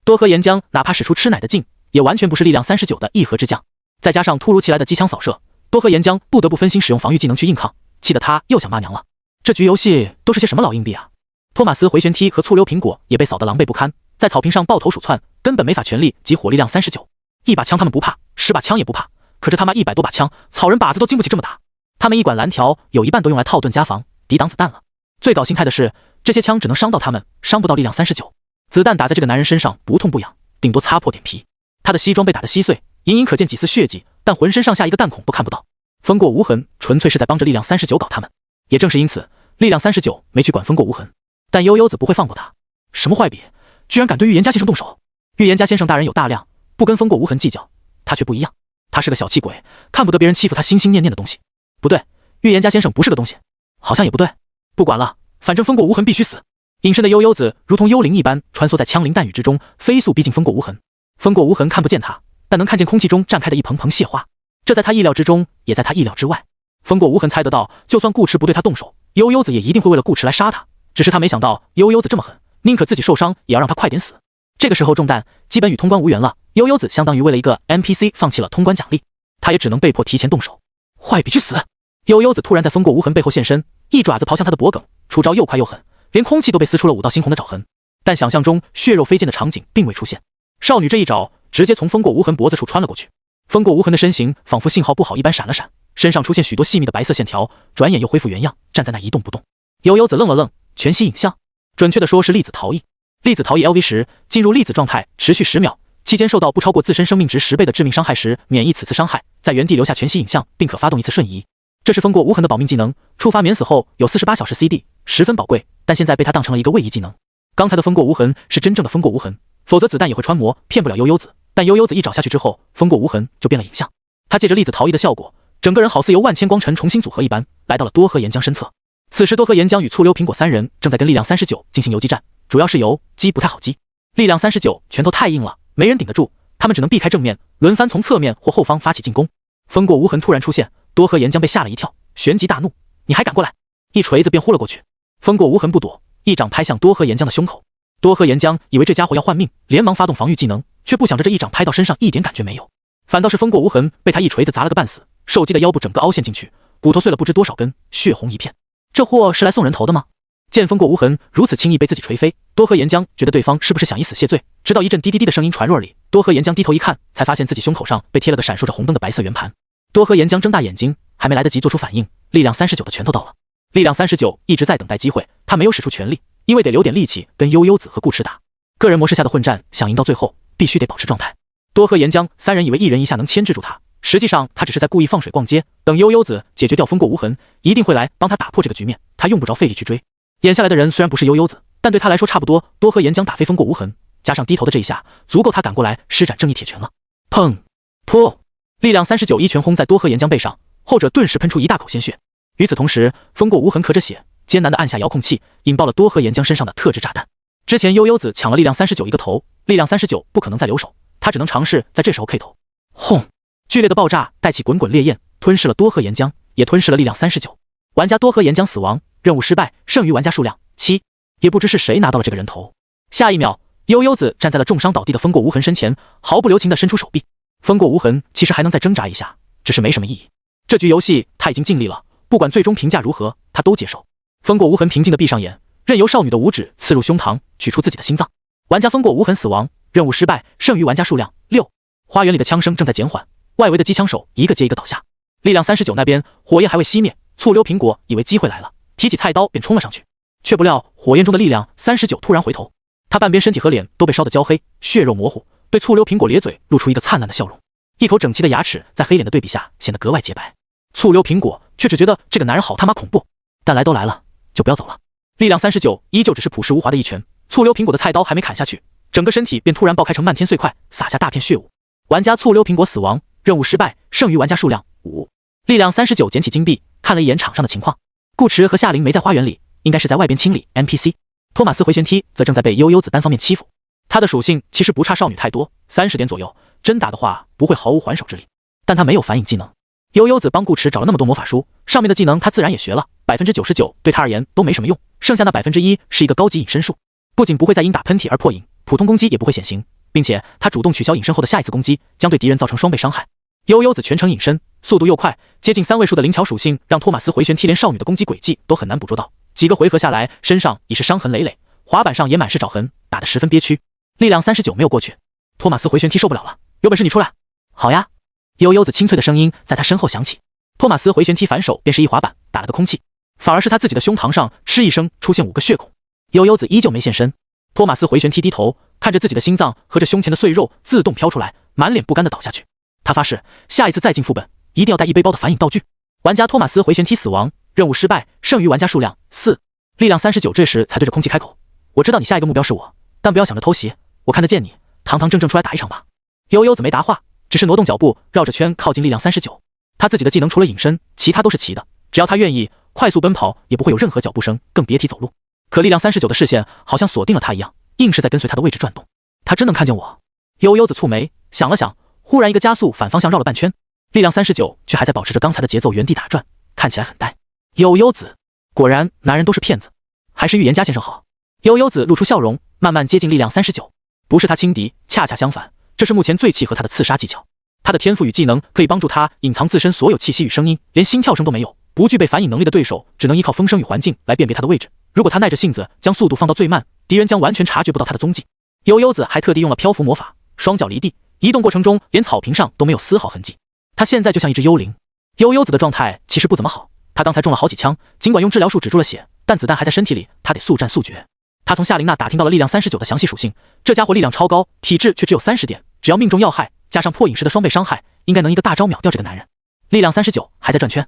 多喝岩浆哪怕使出吃奶的劲，也完全不是力量39的一合之将。再加上突如其来的机枪扫射，多喝岩浆不得不分心使用防御技能去硬抗，气得他又想骂娘了。这局游戏都是些什么老硬币啊！托马斯回旋踢和醋溜苹果也被扫得狼狈不堪，在草坪上抱头鼠窜，根本没法全力激活力量39。一把枪他们不怕，10把枪也不怕，可这他妈100多把枪，草人靶子都经不起这么打。他们一管蓝条有一半都用来套盾加防，抵挡子弹了。最搞心态的是，这些枪只能伤到他们，伤不到力量39。子弹打在这个男人身上不痛不痒，顶多擦破点皮。他的西装被打得稀碎，隐隐可见几丝血迹，但浑身上下一个弹孔都看不到。风过无痕纯粹是在帮着力量39搞他们。也正是因此，力量39没去管风过无痕，但悠悠子不会放过他。什么坏笔，居然敢对预言家先生动手！预言家先生大人有大量，不跟风过无痕计较，他却不一样。他是个小气鬼，看不得别人欺负他心心念念的东西。不对，预言家先生不是个东西，好像也不对。不管了，反正风过无痕必须死。隐身的悠悠子如同幽灵一般穿梭在枪林弹雨之中，飞速逼近风过无痕。风过无痕看不见他，但能看见空气中绽开的一蓬蓬蟹花，这在他意料之中，也在他意料之外。风过无痕猜得到，就算顾池不对他动手，悠悠子也一定会为了顾池来杀他。只是他没想到悠悠子这么狠，宁可自己受伤也要让他快点死。这个时候中弹基本与通关无缘了，悠悠子相当于为了一个 NPC 放弃了通关奖励，他也只能被迫提前动手。坏笔去死！悠悠子突然在风过无痕背后现身，一爪子刨向他的脖颈，出招又快又狠，连空气都被撕出了5道猩红的爪痕。但想象中血肉飞溅的场景并未出现，少女这一爪直接从风过无痕脖子处穿了过去。风过无痕的身形仿佛信号不好一般闪了闪，身上出现许多细密的白色线条，转眼又恢复原样，站在那一动不动。悠悠子愣了愣，全息影像，准确的说是粒子逃逸。粒子逃逸 LV 时进入粒子状态，持续10秒，期间受到不超过自身生命值10倍的致命伤害时，免疫此次伤害，在原地留下全息影像，并可发动一次瞬移。这是风过无痕的保命技能，触发免死后有48小时 CD， 十分宝贵，但现在被他当成了一个位移技能。刚才的风过无痕是真正的风过无痕，否则子弹也会穿模，骗不了悠悠子。但悠悠子一爪下去之后，风过无痕就变了影像。他借着粒子逃逸的效果，整个人好似由万千光尘重新组合一般，来到了多喝岩浆身侧。此时多喝岩浆与醋溜苹果3人正在跟力量39进行游击战，主要是游击不太好击，力量39拳头太硬了，没人顶得住，他们只能避开正面，轮番从侧面或后方发起进攻。风过无痕突然出现，多喝岩浆被吓了一跳，旋即大怒：“你还敢过来！”一锤子便呼了过去。风过无痕不躲，一掌拍向多喝岩浆的胸口。多喝岩浆以为这家伙要换命，连忙发动防御技能，却不想着这一掌拍到身上一点感觉没有，反倒是风过无痕被他一锤子砸了个半死，受击的腰部整个凹陷进去，骨头碎了不知多少根，血红一片。这货是来送人头的吗？见风过无痕如此轻易被自己锤飞，多喝岩浆觉得对方是不是想以死谢罪，直到一阵滴滴滴的声音传入耳里，多喝岩浆低头一看，才发现自己胸口上被贴了个闪烁着红灯的白色圆盘。多喝岩浆睁大眼睛，还没来得及做出反应，力量39的拳头到了。力量39一直在等待机会，他没有使出全力，因为得留点力气跟悠悠子和顾池打。个人模式下的混战，想赢到最后必须得保持状态。多喝岩浆3人以为一人一下能牵制住他，实际上他只是在故意放水逛街，等悠悠子解决掉风过无痕，一定会来帮他打破这个局面，他用不着费力去追。眼下来的人虽然不是悠悠子，但对他来说差不多。多喝岩浆打飞风过无痕，加上低头的这一下，足够他赶过来施展正义铁拳了。砰！噗！力量39一拳轰在多喝岩浆背上，后者顿时喷出一大口鲜血。与此同时，风过无痕咳着血，艰难地按下遥控器，引爆了多喝岩浆身上的特制炸弹。之前悠悠子抢了力量39一个头，力量39不可能再留手，他只能尝试在这时候 K 头。轰！剧烈的爆炸带起滚滚烈焰，吞噬了多喝岩浆，也吞噬了力量39。玩家多喝岩浆死亡，任务失败，剩余玩家数量7。也不知是谁拿到了这个人头。下一秒，悠悠子站在了重伤倒地的风过无痕身前，毫不留情地伸出手臂。风过无痕其实还能再挣扎一下，只是没什么意义。这局游戏他已经尽力了，不管最终评价如何，他都接受。风过无痕平静地闭上眼，任由少女的五指刺入胸膛，取出自己的心脏。玩家风过无痕死亡，任务失败，剩余玩家数量6。花园里的枪声正在减缓，外围的机枪手一个接一个倒下。力量39那边火焰还未熄灭，醋溜苹果以为机会来了，提起菜刀便冲了上去，却不料火焰中的力量39突然回头，他半边身体和脸都被烧得焦黑，血肉模糊，对醋溜苹果咧嘴露出一个灿烂的笑容，一口整齐的牙齿在黑脸的对比下显得格外洁白。醋溜苹果却只觉得这个男人好他妈恐怖。但来都来了，就不要走了。力量39依旧只是朴实无华的一拳，醋溜苹果的菜刀还没砍下去，整个身体便突然爆开成漫天碎块，洒下大片血雾。玩家醋溜苹果死亡，任务失败，剩余玩家数量5。力量39捡起金币，看了一眼场上的情况，顾驰和夏琳没在花园里，应该是在外边清理 NPC。托马斯回旋踢则正在被悠悠子单方面欺负。他的属性其实不差少女太多，30点左右，真打的话不会毫无还手之力。但他没有反影技能。悠悠子帮顾驰找了那么多魔法书，上面的技能他自然也学了，99%对他而言都没什么用，剩下那1%是一个高级隐身术，不仅不会再因打喷嚏而破影，普通攻击也不会显形，并且他主动取消隐身后的下一次攻击将对敌人造成双倍伤害。悠悠子全程隐身，速度又快，接近3位数的灵巧属性让托马斯回旋踢连少女的攻击轨迹都很难捕捉到。几个回合下来，身上已是伤痕累累，滑板上也满是爪痕，打得十分憋屈。力量39没有过去，托马斯回旋踢受不了了，有本事你出来。好呀，悠悠子清脆的声音在他身后响起。托马斯回旋踢反手便是一滑板，打了个空气，反而是他自己的胸膛上嗤一声出现5个血孔。悠悠子依旧没现身。托马斯回旋踢低头看着自己的心脏和着胸前的碎肉自动飘出来，满脸不甘的倒下去。他发誓下一次再进副本一定要带一背包的反影道具。玩家托马斯回旋踢死亡，任务失败，剩余玩家数量4。力量39这时才对着空气开口，我知道你下一个目标是我，但不要想着偷袭，我看得见你，堂堂正正出来打一场吧。悠悠子没答话，只是挪动脚步绕着圈靠近力量39。他自己的技能除了隐身，其他都是齐的，只要他愿意快速奔跑也不会有任何脚步声，更别提走路。可力量39的视线好像锁定了他一样，硬是在跟随他的位置转动。他真能看见我？悠悠子蹙眉想了想，忽然一个加速反方向绕了半圈，力量39却还在保持着刚才的节奏原地打转，看起来很呆。悠悠子，果然男人都是骗子，还是预言家先生好。悠悠子露出笑容，慢慢接近力量39。不是他轻敌，恰恰相反，这是目前最契合他的刺杀技巧。他的天赋与技能可以帮助他隐藏自身所有气息与声音，连心跳声都没有。不具备反影能力的对手只能依靠风声与环境来辨别他的位置。如果他耐着性子将速度放到最慢，敌人将完全察觉不到他的踪迹。悠悠子还特地用了漂浮魔法，双脚离地，移动过程中连草坪上都没有丝毫痕迹。他现在就像一只幽灵。悠悠子的状态其实不怎么好，他刚才中了好几枪，尽管用治疗术止住了血，但子弹还在身体里，他得速战速决。他从夏琳娜打听到了力量39的详细属性，这家伙力量超高，体质却只有30点，只要命中要害，加上破影时的双倍伤害，应该能一个大招秒掉这个男人。力量39还在转圈，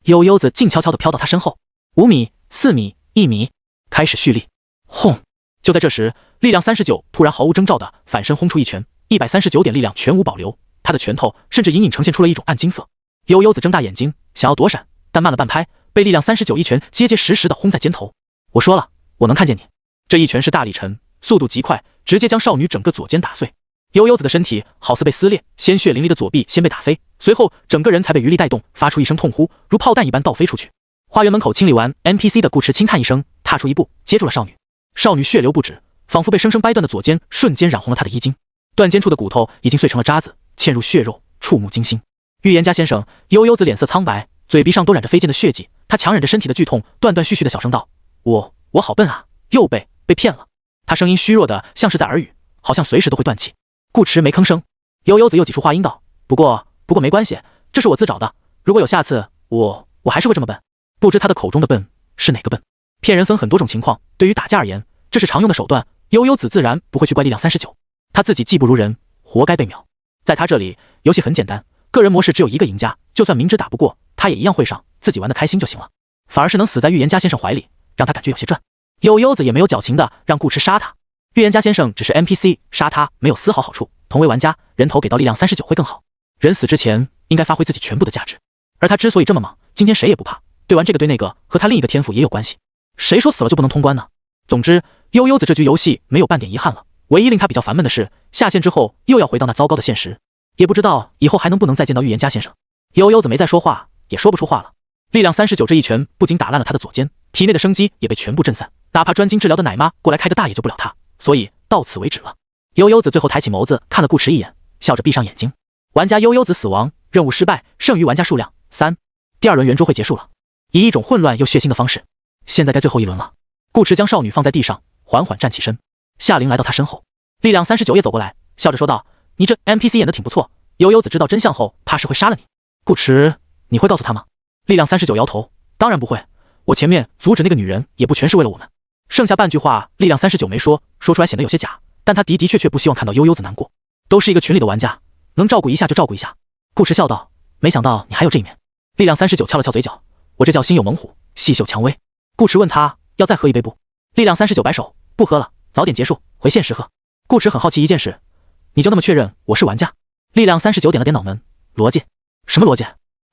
悠悠子静悄悄地飘到他身后，5米、4米、1米，开始蓄力。轰！就在这时，力量39突然毫无征兆地反身轰出一拳，139点力量全无保留，他的拳头甚至隐隐呈现出了一种暗金色。悠悠子睁大眼睛想要躲闪，但慢了半拍，被力量39一拳结结实实地轰在肩头。我说了，我能看见你。这一拳是大力沉，速度极快，直接将少女整个左肩打碎。悠悠子的身体好似被撕裂，鲜血淋漓的左臂先被打飞，随后整个人才被余力带动，发出一声痛呼，如炮弹一般倒飞出去。花园门口清理完 NPC 的顾驰轻叹一声，踏出一步接住了少女。少女血流不止，仿佛被生生掰断的左肩瞬间染红了她的衣襟，断肩处的骨头已经碎成了渣子，嵌入血肉，触目惊心。预言家先生，悠悠子脸色苍白，嘴鼻上都染着飞溅的血迹，她强忍着身体的剧痛，断断续续的小声道：我好笨啊，又被骗了。她声音虚弱的像是在耳语，好像随时都会断气。顾驰没吭声。悠悠子又挤出话音道：不过没关系，这是我自找的，如果有下次，我还是会这么笨。不知他的口中的笨是哪个笨？骗人分很多种情况，对于打架而言，这是常用的手段，悠悠子自然不会去怪力量39，他自己技不如人，活该被秒。在他这里，游戏很简单，个人模式只有一个赢家，就算明知打不过，他也一样会上，自己玩得开心就行了。反而是能死在预言家先生怀里，让他感觉有些赚。悠悠子也没有矫情的让顾驰杀他，预言家先生只是 NPC， 杀他没有丝毫好处，同为玩家，人头给到力量39会更好。人死之前应该发挥自己全部的价值，而他之所以这么忙，今天谁也不怕，对完这个对那个，和他另一个天赋也有关系。谁说死了就不能通关呢？总之，悠悠子这局游戏没有半点遗憾了。唯一令他比较烦闷的是，下线之后又要回到那糟糕的现实，也不知道以后还能不能再见到预言家先生。悠悠子没再说话，也说不出话了。力量39这一拳不仅打烂了他的左肩，体内的生机也被全部震散，哪怕专精治疗的奶妈过来开个大也救不了他，所以到此为止了。悠悠子最后抬起眸子看了顾驰一眼，笑着闭上眼睛。玩家悠悠子死亡，任务失败，剩余玩家数量3。第二轮圆桌会结束了，以一种混乱又血腥的方式。现在该最后一轮了。顾驰将少女放在地上，缓缓站起身。夏琳来到他身后，力量39也走过来，笑着说道：你这 NPC 演得挺不错，悠悠子知道真相后怕是会杀了你。顾驰，你会告诉他吗？力量39摇头，当然不会，我前面阻止那个女人也不全是为了我们。剩下半句话力量39没说，说出来显得有些假，但他的确不希望看到悠悠子难过。都是一个群里的玩家，能照顾一下就照顾一下。顾驰笑道：没想到你还有这一面。力量39翘了翘嘴角，我这叫心有猛虎，细嗅蔷薇。顾池问他要再喝一杯不？力量39摆手，不喝了，早点结束，回现实喝。顾池很好奇一件事，你就那么确认我是玩家？力量39点了点脑门，逻辑？什么逻辑？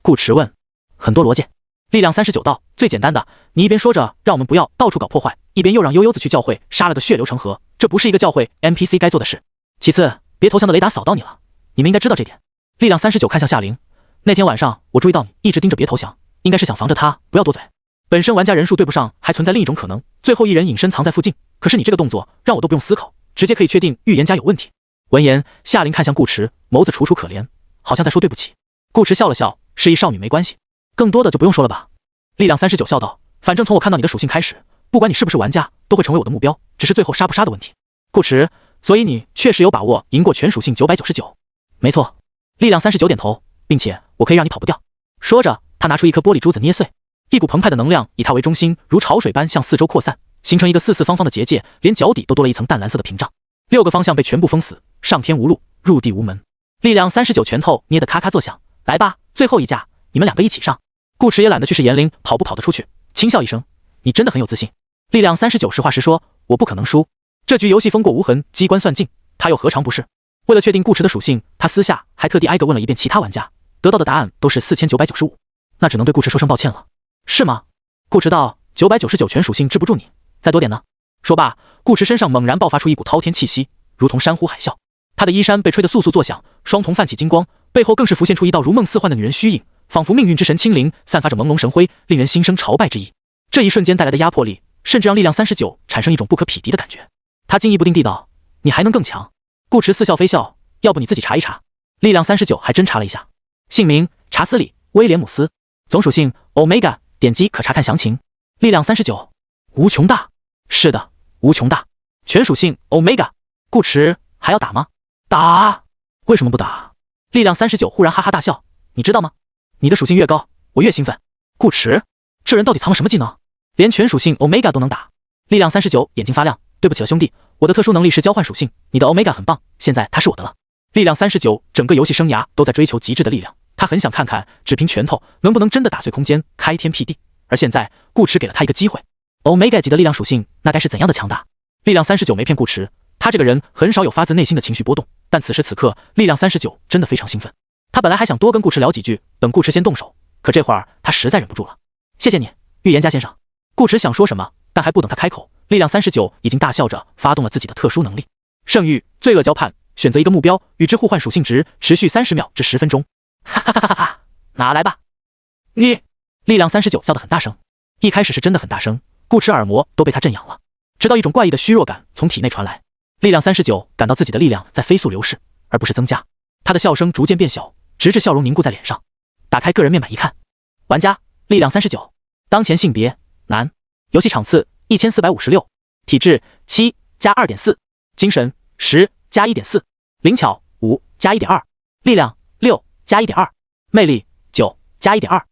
顾池问。很多逻辑。力量39道，最简单的，你一边说着让我们不要到处搞破坏，一边又让悠悠子去教会杀了个血流成河，这不是一个教会 NPC 该做的事。其次，别投降的雷达扫到你了，你们应该知道这点。力量39看向夏玲，那天晚上我注意到你一直盯着别投降，应该是想防着他不要多嘴。本身玩家人数对不上，还存在另一种可能，最后一人隐身藏在附近，可是你这个动作让我都不用思考，直接可以确定预言家有问题。闻言，夏玲看向顾池，眸子楚楚可怜，好像在说对不起。顾池笑了笑，示意少女没关系，更多的就不用说了吧。力量39笑道，反正从我看到你的属性开始，不管你是不是玩家，都会成为我的目标，只是最后杀不杀的问题。顾池，所以你确实有把握赢过全属性999。没错。力量39点头，并且我可以让你跑不掉。说着，他拿出一颗玻璃珠子捏碎，一股澎湃的能量以他为中心，如潮水般向四周扩散，形成一个四四方方的结界，连脚底都多了一层淡蓝色的屏障。6个方向被全部封死，上天无路，入地无门。力量39拳头捏得咔咔作响，来吧，最后一架，你们2个一起上。顾池也懒得去试颜灵跑不跑得出去，轻笑一声，你真的很有自信。力量39实话实说，我不可能输。这局游戏风过无痕，机关算尽，他又何尝不是？为了确定顾池的属性，他私下还特地挨个问了一遍其他玩家，得到的答案都是4995。那只能对顾池说声抱歉了。是吗？顾池道，999全属性治不住你，再多点呢。说罢，顾池身上猛然爆发出一股滔天气息，如同山呼海啸。他的衣衫被吹得簌簌作响，双瞳泛起金光，背后更是浮现出一道如梦似幻的女人虚影，仿佛命运之神亲临，散发着朦胧神辉，令人心生朝拜之意。这一瞬间带来的压迫力，甚至让力量39产生一种不可匹敌的感觉。他惊疑不定地道：“你还能更强？”顾池似笑非笑：“要不你自己查一查。”力量39还真查了一下，姓名查斯里·威廉姆斯，总属性 Omega， 点击可查看详情。力量39，无穷大。是的，无穷大。全属性 Omega。顾池还要打吗？打！为什么不打？力量39忽然哈哈大笑，你知道吗？你的属性越高，我越兴奋。顾池，这人到底藏了什么技能？连全属性 Omega 都能打。力量39眼睛发亮，对不起了兄弟，我的特殊能力是交换属性，你的 Omega 很棒，现在他是我的了。力量39整个游戏生涯都在追求极致的力量，他很想看看只凭拳头能不能真的打碎空间，开天辟地。而现在顾池给了他一个机会。Omega 级的力量属性那该是怎样的强大？力量39没骗顾池，他这个人很少有发自内心的情绪波动，但此时此刻力量39真的非常兴奋。他本来还想多跟顾池聊几句，等顾池先动手，可这会儿他实在忍不住了。谢谢你，预言家先生。顾池想说什么，但还不等他开口，力量39已经大笑着发动了自己的特殊能力圣域罪恶交判，选择一个目标，与之互换属性值，持续30秒至10分钟。哈哈哈哈哈！拿来吧。你！力量39笑得很大声，一开始是真的很大声，顾池耳膜都被他震痒了，直到一种怪异的虚弱感从体内传来。力量39感到自己的力量在飞速流逝，而不是增加。他的笑声逐渐变小，直至笑容凝固在脸上。打开个人面板一看，玩家力量39，当前性别男，游戏场次1456，体质7加 2.4， 精神10加 1.4， 灵巧5加 1.2， 力量6加 1.2， 魅力9加 1.2。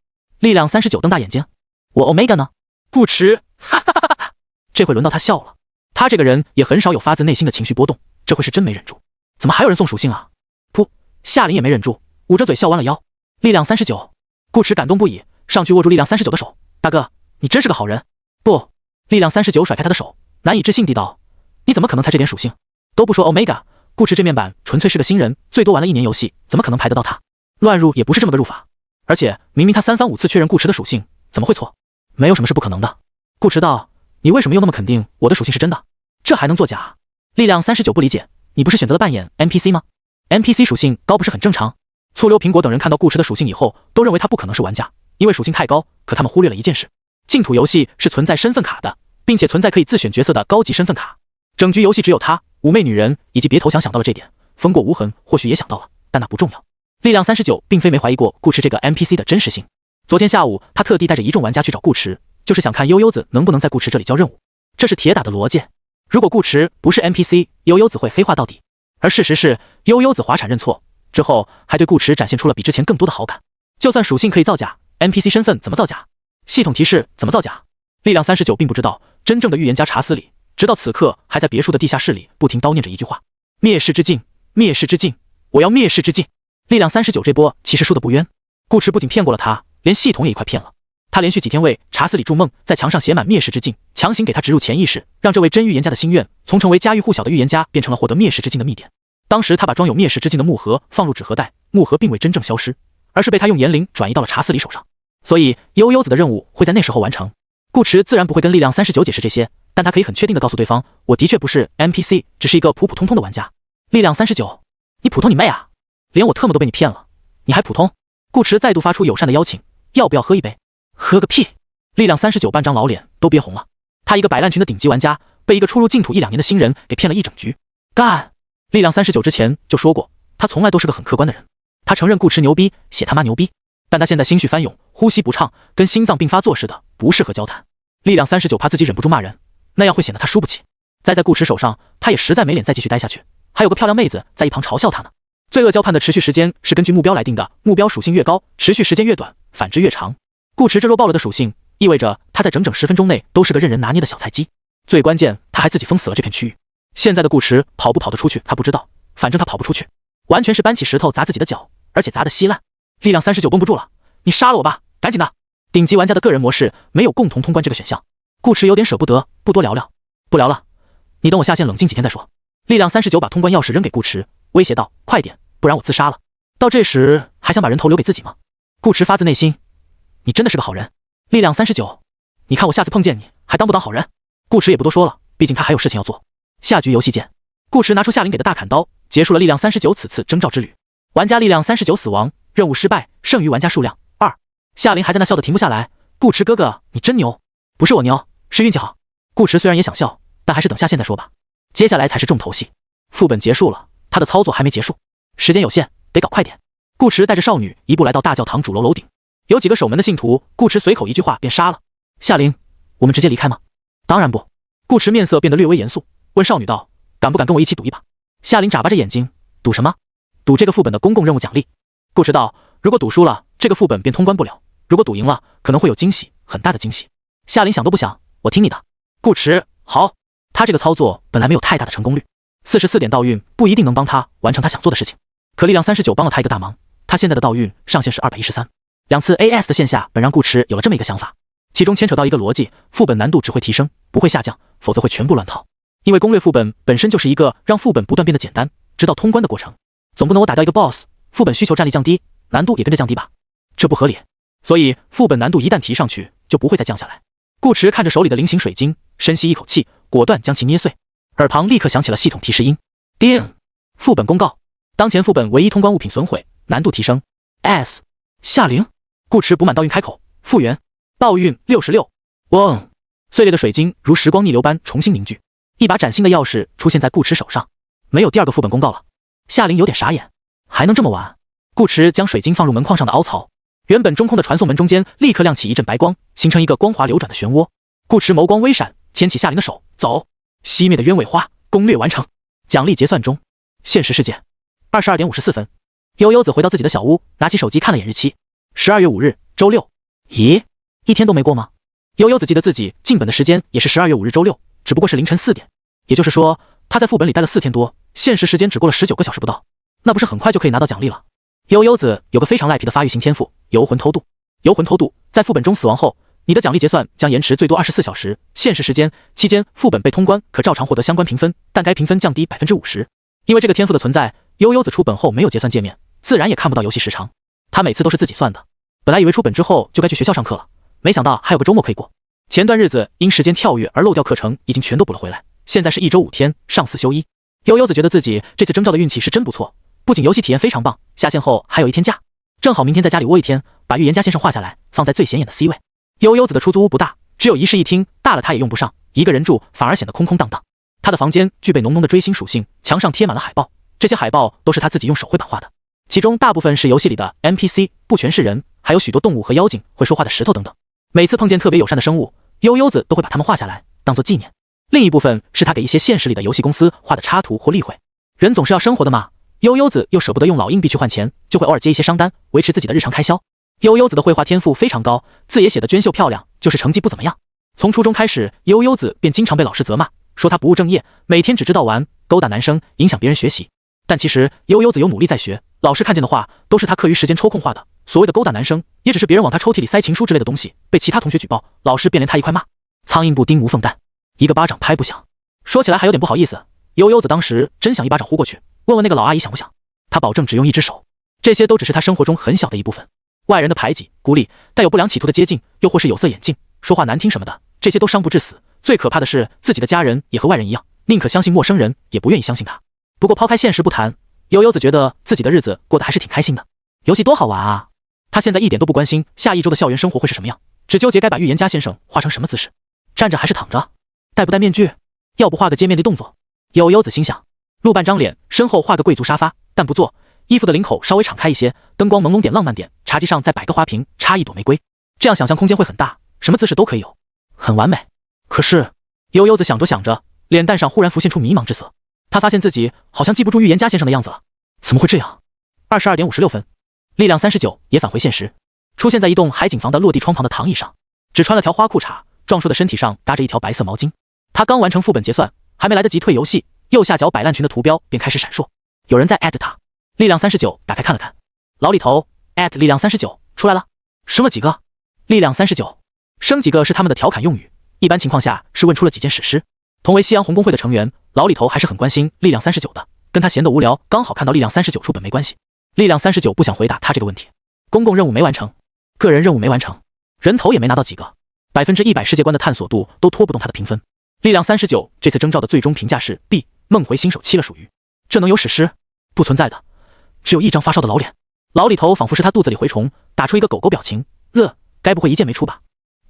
力量39瞪大眼睛，我 Omega 呢？顾池哈哈哈哈，这回轮到他笑了。他这个人也很少有发自内心的情绪波动，这回是真没忍住。怎么还有人送属性啊？噗！夏琳也没忍住，捂着嘴笑弯了腰。力量39，顾池感动不已，上去握住力量39的手，大哥，你真是个好人。不！力量39甩开他的手，难以置信地道，你怎么可能才这点属性？都不说 Omega， 顾池这面板纯粹是个新人，最多玩了1年游戏，怎么可能排得到他？乱入也不是这么个入法。而且明明他3番5次确认顾池的属性，怎么会错？没有什么是不可能的。顾池道，你为什么又那么肯定我的属性是真的？这还能作假？力量39不理解，你不是选择了扮演 NPC 吗？ NPC 属性高不是很正常？醋溜苹果等人看到顾池的属性以后，都认为他不可能是玩家，因为属性太高。可他们忽略了一件事，净土游戏是存在身份卡的，并且存在可以自选角色的高级身份卡。整局游戏只有他、妩媚女人以及别投降想到了这点，风过无痕或许也想到了，但那不重要。力量39并非没怀疑过顾池这个 NPC 的真实性。昨天下午，他特地带着一众玩家去找顾池，就是想看悠悠子能不能在顾池这里交任务。这是铁打的逻辑。如果顾池不是 NPC， 悠悠子会黑化到底。而事实是，悠悠子滑铲认错之后，还对顾池展现出了比之前更多的好感。就算属性可以造假， NPC 身份怎么造假？系统提示怎么造假？力量39并不知道，真正的预言家查斯里，直到此刻还在别墅的地下室里不停叨念着一句话：灭世之境，灭世之境，我要灭世之境。力量39这波其实输得不冤，顾池不仅骗过了他，连系统也一块骗了。他连续几天为查斯里筑梦，在墙上写满灭世之境，强行给他植入潜意识，让这位真预言家的心愿从成为家喻户晓的预言家变成了获得灭世之境的秘典。当时他把装有灭世之境的木盒放入纸盒袋，木盒并未真正消失，而是被他用言灵转移到了查斯里手上。所以悠悠子的任务会在那时候完成。顾池自然不会跟力量39解释这些，但他可以很确定地告诉对方，我的确不是 NPC， 只是一个普普通通的玩家。力量39，你普通你妹啊！连我特么都被你骗了，你还普通？顾池再度发出友善的邀请，要不要喝一杯？喝个屁！力量39半张老脸都憋红了。他一个摆烂群的顶级玩家，被一个初入净土1-2年的新人给骗了一整局。干！力量39之前就说过，他从来都是个很客观的人。他承认顾池牛逼，写他妈牛逼，但他现在心绪翻涌，呼吸不畅，跟心脏病发作似的，不适合交谈。力量39怕自己忍不住骂人，那样会显得他输不起。栽在顾池手上，他也实在没脸再继续待下去。还有个漂亮妹子在一旁嘲笑他呢。罪恶交判的持续时间是根据目标来定的，目标属性越高，持续时间越短，反之越长。顾池这弱爆了的属性，意味着他在整整10分钟内都是个任人拿捏的小菜鸡。最关键，他还自己封死了这片区域。现在的顾池跑不跑得出去，他不知道，反正他跑不出去，完全是搬起石头砸自己的脚，而且砸得稀烂。力量39绷不住了，你杀了我吧，赶紧的！顶级玩家的个人模式没有共同通关这个选项，顾池有点舍不得，不多聊聊，不聊了，你等我下线冷静几天再说。力量39把通关钥匙扔给顾池，威胁道：快点，不然我自杀了。到这时还想把人头留给自己吗？顾池发自内心，你真的是个好人。力量39，你看我下次碰见你还当不当好人？顾池也不多说了，毕竟他还有事情要做。下局游戏见。顾池拿出夏琳给的大砍刀，结束了力量39此次征召之旅。玩家力量39死亡，任务失败，剩余玩家数量2。夏琳还在那笑得停不下来，顾池哥哥你真牛。不是我牛，是运气好。顾池虽然也想笑，但还是等下线再说吧。接下来才是重头戏。副本结束了，他的操作还没结束，时间有限，得搞快点。顾池带着少女一步来到大教堂主楼楼顶，有几个守门的信徒，顾池随口一句话便杀了。夏琳，我们直接离开吗？当然不。顾池面色变得略微严肃，问少女道，敢不敢跟我一起赌一把？夏琳眨巴着眼睛，赌什么？赌这个副本的公共任务奖励。顾池道，如果赌输了，这个副本便通关不了，如果赌赢了，可能会有惊喜，很大的惊喜。夏琳想都不想，我听你的。顾池，好。他这个操作本来没有太大的成功率，44点道运不一定能帮他完成他想做的事情，可力量39帮了他一个大忙。他现在的道运上限是213，2次 AS 的线下本让顾池有了这么一个想法，其中牵扯到一个逻辑，副本难度只会提升，不会下降，否则会全部乱套。因为攻略副本本身就是一个让副本不断变得简单，直到通关的过程，总不能我打掉一个 BOSS， 副本需求战力降低，难度也跟着降低吧？这不合理。所以副本难度一旦提上去，就不会再降下来。顾池看着手里的菱形水晶，深吸一口气，果断将其捏碎，耳旁立刻响起了系统提示音。叮！副本公告：当前副本唯一通关物品损毁，难度提升 S。 夏琳。顾池补满道运开口，复原道运66。嗡！碎裂的水晶如时光逆流般重新凝聚，一把崭新的钥匙出现在顾池手上。没有第二个副本公告了。夏琳有点傻眼，还能这么玩？顾池将水晶放入门框上的凹槽，原本中空的传送门中间立刻亮起一阵白光，形成一个光滑流转的漩涡。顾池眸光微闪，牵起夏琳的手，走。熄灭的鸢尾花，攻略完成，奖励结算中。现实世界22点54分，悠悠子回到自己的小屋，拿起手机看了眼日期，12月5日，周六。咦，一天都没过吗？悠悠子记得自己进本的时间也是12月5日周六，只不过是凌晨4点，也就是说他在副本里待了4天多，现实时间只过了19个小时不到，那不是很快就可以拿到奖励了？悠悠子有个非常赖皮的发育型天赋，游魂偷渡。游魂偷渡在副本中死亡后，你的奖励结算将延迟最多24小时，现实时间期间副本被通关可照常获得相关评分，但该评分降低 50%。 因为这个天赋的存在，悠悠子出本后没有结算界面，自然也看不到游戏时长，他每次都是自己算的。本来以为出本之后就该去学校上课了，没想到还有个周末可以过。前段日子因时间跳跃而漏掉课程已经全都补了回来，现在是1周5天，上4休1。悠悠子觉得自己这次征召的运气是真不错，不仅游戏体验非常棒，下线后还有1天假，正好明天在家里窝1天，把预言家先生画下来放在最显眼的 C 位。悠悠子的出租屋不大，只有1室1厅，大了他也用不上，一个人住反而显得空空荡荡。他的房间具备浓浓的追星属性，墙上贴满了海报，这些海报都是他自己用手绘版画的，其中大部分是游戏里的 NPC， 不全是人，还有许多动物和妖精，会说话的石头等等。每次碰见特别友善的生物，悠悠子都会把它们画下来当做纪念。另一部分是他给一些现实里的游戏公司画的插图或例会。人总是要生活的嘛，悠悠子又舍不得用老硬币去换钱，就会偶尔接一些商单，维持自己的日常开销。悠悠子的绘画天赋非常高，字也写得娟秀漂亮，就是成绩不怎么样。从初中开始，悠悠子便经常被老师责骂，说他不务正业，每天只知道玩，勾搭男生，影响别人学习。但其实悠悠子有努力在学，老师看见的画都是他课余时间抽空画的，所谓的勾搭男生，也只是别人往他抽屉里塞情书之类的东西，被其他同学举报，老师便连他一块骂。苍蝇不叮无缝蛋，一个巴掌拍不响。说起来还有点不好意思，悠悠子当时真想一巴掌呼过去，问问那个老阿姨想不想。他保证只用一只手，这些都只是他生活中很小的一部分。外人的排挤、孤立，带有不良企图的接近，又或是有色眼镜、说话难听什么的，这些都伤不致死。最可怕的是，自己的家人也和外人一样，宁可相信陌生人，也不愿意相信他。不过抛开现实不谈，悠悠子觉得自己的日子过得还是挺开心的。游戏多好玩啊！他现在一点都不关心下一周的校园生活会是什么样，只纠结该把预言家先生画成什么姿势，站着还是躺着，戴不戴面具，要不画个接面的动作。悠悠子心想，露半张脸，身后画个贵族沙发，但不坐，衣服的领口稍微敞开一些，灯光朦胧点浪漫点，茶几上再摆个花瓶，插一朵玫瑰，这样想象空间会很大，什么姿势都可以有，很完美。可是悠悠子想着想着，脸蛋上忽然浮现出迷茫之色，他发现自己好像记不住预言家先生的样子了，怎么会这样？22点56分，力量39也返回现实，出现在一栋海景房的落地窗旁的躺椅上，只穿了条花裤衩，壮硕的身体上搭着一条白色毛巾。他刚完成副本结算，还没来得及退游戏，右下角摆烂群的图标便开始闪烁，有人在艾特他。力量39打开看了看，老李头艾特力量39出来了，升了几个？力量39升几个是他们的调侃用语，一般情况下是问出了几件史诗。同为西洋红工会的成员，老李头还是很关心力量39的，跟他闲得无聊，刚好看到力量39出本没关系。力量39不想回答他这个问题，公共任务没完成，个人任务没完成，人头也没拿到几个，100%世界观的探索度都拖不动他的评分。力量39这次征召的最终评价是 B， 梦回新手期了属于，这能有史诗？不存在的，只有一张发烧的老脸。老李头仿佛是他肚子里蛔虫，打出一个狗狗表情，乐，该不会一件没出吧？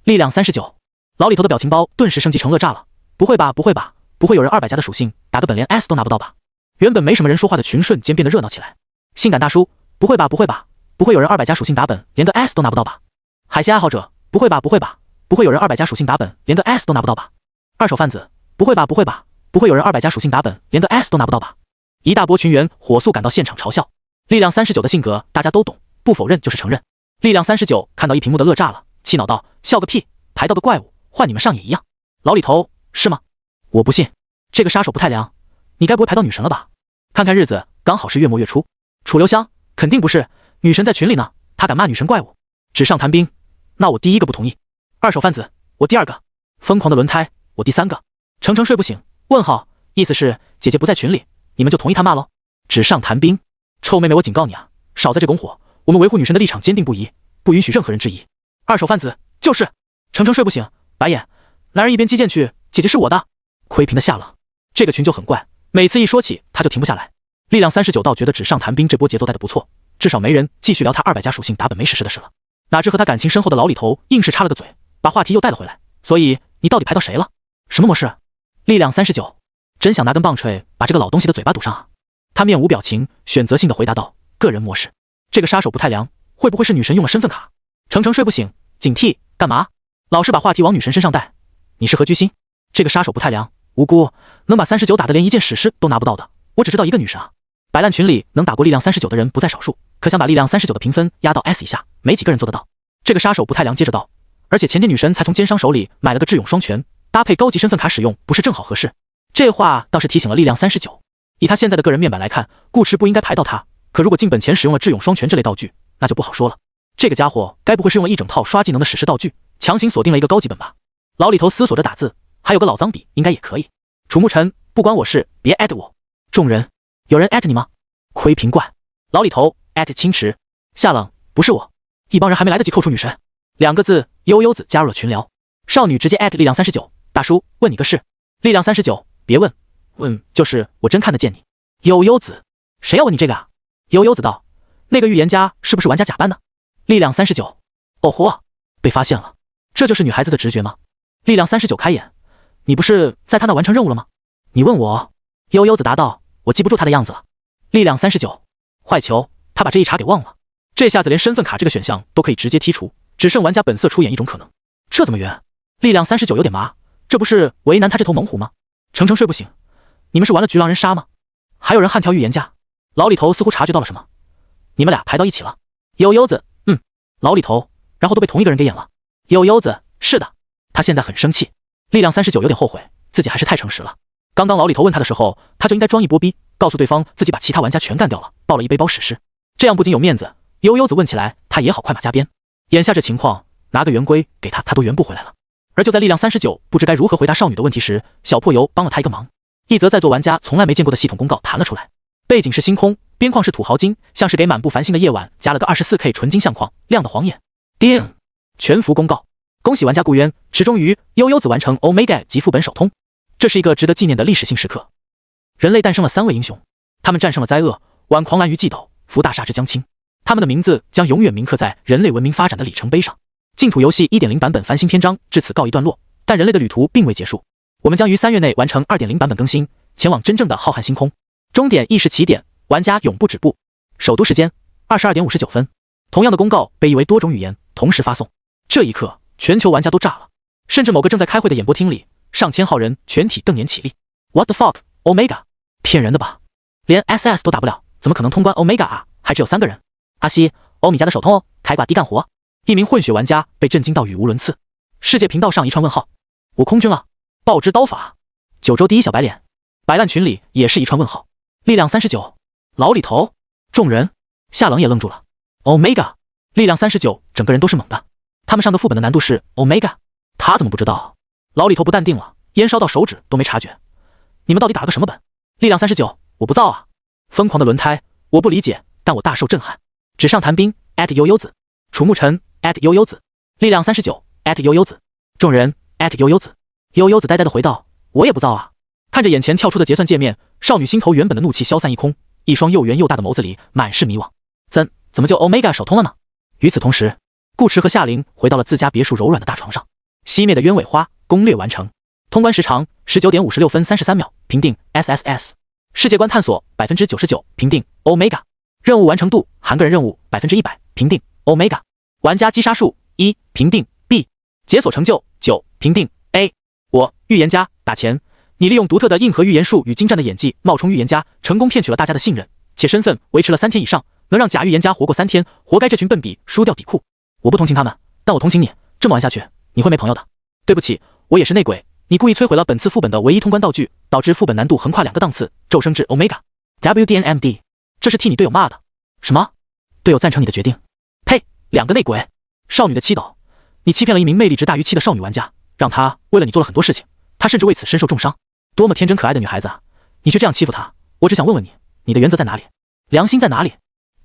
力量39，老李头的表情包顿时升级成乐炸了，不会吧，不会吧，不会有人200加的属性打个本连 S 都拿不到吧？原本没什么人说话的群瞬间变得热闹起来。性感大叔，不会吧，不会吧，不会有人200加属性打本连个 S 都拿不到吧？海鲜爱好者，不会吧，不会吧，不会有人200加属性打本连个 S 都拿不到吧？二手贩子，不会吧，不会吧，不会有人200加属性打本连个 S 都拿不到吧？一大波群员火速赶到现场嘲笑。力量39的性格大家都懂，不否认就是承认。力量39看到一屏幕的乐炸了，气恼道：笑个屁，排到个怪物，换你们上也一样。老李头，是吗？我不信，这个杀手不太凉，你该不会排到女神了吧？看看日子，刚好是月末月初。楚留香，肯定不是，女神在群里呢，她敢骂女神怪物，纸上谈兵，那我第一个不同意。二手贩子，我第二个。疯狂的轮胎，我第三个。程程睡不醒？问号，意思是姐姐不在群里，你们就同意她骂咯？纸上谈兵，臭妹妹，我警告你啊，少在这拱火，我们维护女神的立场坚定不移，不允许任何人质疑。二手贩子，就是。程程睡不醒，白眼。男人一边击剑去，姐姐是我的。亏平的下了，这个群就很怪，每次一说起他就停不下来。力量39倒觉得纸上谈兵这波节奏带的不错，至少没人继续聊他200加属性打本没史诗的事了。哪知和他感情深厚的老李头硬是插了个嘴，把话题又带了回来。所以你到底排到谁了？什么模式？力量39，真想拿根棒槌把这个老东西的嘴巴堵上啊！他面无表情，选择性的回答道：个人模式。这个杀手不太凉，会不会是女神用了身份卡？程程睡不醒，警惕，干嘛？老是把话题往女神身上带，你是何居心？这个杀手不太凉，无辜，能把39打得连一件史诗都拿不到的，我只知道一个女神啊。白烂群里能打过力量39的人不在少数，可想把力量39的评分压到 S 以下，没几个人做得到。这个杀手不太凉接着道，而且前天女神才从奸商手里买了个智勇双全，搭配高级身份卡使用，不是正好合适？这话倒是提醒了力量39，以他现在的个人面板来看，顾驰不应该排到他，可如果进本前使用了智勇双全这类道具，那就不好说了。这个家伙该不会是用了一整套刷技能的史诗道具，强行锁定了一个高级本吧？老李头思索着打字，还有个老脏笔应该也可以。楚沐尘，不关我事，别艾特我。众人，有人艾特你吗？亏平怪。老李头艾特清池。夏冷，不是我。一帮人还没来得及扣除女神2个字，悠悠子加入了群聊。少女直接艾特力量39，大叔问你个事。力量39，别问，问就是我真看得见你。悠悠子，谁要问你这个啊？悠悠子道，那个预言家是不是玩家假扮的？力量39，哦嚯，被发现了，这就是女孩子的直觉吗？力量39开眼，你不是在他那完成任务了吗？你问我？悠悠子答道，我记不住他的样子了。力量39，坏球，他把这一茬给忘了。这下子连身份卡这个选项都可以直接剔除，只剩玩家本色出演一种可能。这怎么圆？力量39有点麻，这不是为难他这头猛虎吗？程程睡不醒，你们是玩了局狼人杀吗？还有人悍跳预言家。老李头似乎察觉到了什么，你们俩排到一起了。悠悠子，老李头，然后都被同一个人给演了。悠悠子，是的，他现在很生气。力量39有点后悔，自己还是太诚实了。刚刚老李头问他的时候，他就应该装一波逼，告诉对方自己把其他玩家全干掉了，爆了一背包史诗，这样不仅有面子，悠悠子问起来，他也好快马加鞭。眼下这情况，拿个圆规给他，他都圆不回来了。而就在力量39不知该如何回答少女的问题时，小破油帮了他一个忙。一则在座玩家从来没见过的系统公告弹了出来，背景是星空，边框是土豪金，像是给满布繁星的夜晚加了个 24K 纯金相框，亮得晃眼。叮！全服公告，恭喜玩家顾渊，池中于悠悠子完成 Omega 及副本首通。这是一个值得纪念的历史性时刻。人类诞生了3位英雄，他们战胜了灾厄，挽狂澜于既斗，扶大厦之将倾。他们的名字将永远铭刻在人类文明发展的里程碑上。净土游戏 1.0 版本繁星篇章至此告一段落，但人类的旅途并未结束。我们将于3月内完成 2.0 版本更新，前往真正的浩瀚星空。终点亦是起点，玩家永不止步。首都时间22点59分。同样的公告被译为多种语言，同时发送。这一刻，全球玩家都炸了，甚至某个正在开会的演播厅里，上千号人全体瞪眼起立。What the fuck, Omega？ 骗人的吧？连 SS 都打不了，怎么可能通关 Omega 啊？还只有3个人。阿西，欧米家的首通哦，开挂低干活。一名混血玩家被震惊到语无伦次。世界频道上一串问号。我空军了，爆之刀法。九州第一小白脸。白烂群里也是一串问号。力量39，老李头。众人，夏冷也愣住了。Omega， 力量39，整个人都是懵的。他们上的副本的难度是 Omega， 他怎么不知道？老李头不淡定了，烟烧到手指都没察觉。你们到底打了个什么本？力量39，我不造啊。疯狂的轮胎，我不理解，但我大受震撼。纸上谈兵悠悠子，楚沐尘悠悠子，力量39悠悠子，众人悠悠子。悠悠子呆呆的回道：我也不造啊。看着眼前跳出的结算界面，少女心头原本的怒气消散一空，一双又圆又大的眸子里满是迷惘。怎么就 Omega 首通了呢？与此同时，顾池和夏琳回到了自家别墅柔软的大床上。熄灭的鸢尾花攻略完成，通关时长19点56分33秒，评定 SSS。世界观探索 99%， 评定 Omega。任务完成度含个人任务 100%， 评定 Omega。玩家击杀数1，评定 B。解锁成就9，评定 A。我预言家打钱，你利用独特的硬核预言术与精湛的演技冒充预言家，成功骗取了大家的信任，且身份维持了3天以上，能让假预言家活过3天，活该这群笨笔输掉底裤。我不同情他们，但我同情你，这么玩下去，你会没朋友的。对不起，我也是内鬼，你故意摧毁了本次副本的唯一通关道具，导致副本难度横跨2个档次，骤升至 Omega。WDNMD， 这是替你队友骂的。什么？队友赞成你的决定？呸！2个内鬼！少女的祈祷，你欺骗了一名魅力值大于7的少女玩家，让她为了你做了很多事情，她甚至为此身受重伤。多么天真可爱的女孩子啊！你却这样欺负她，我只想问问你，你的原则在哪里？良心在哪里？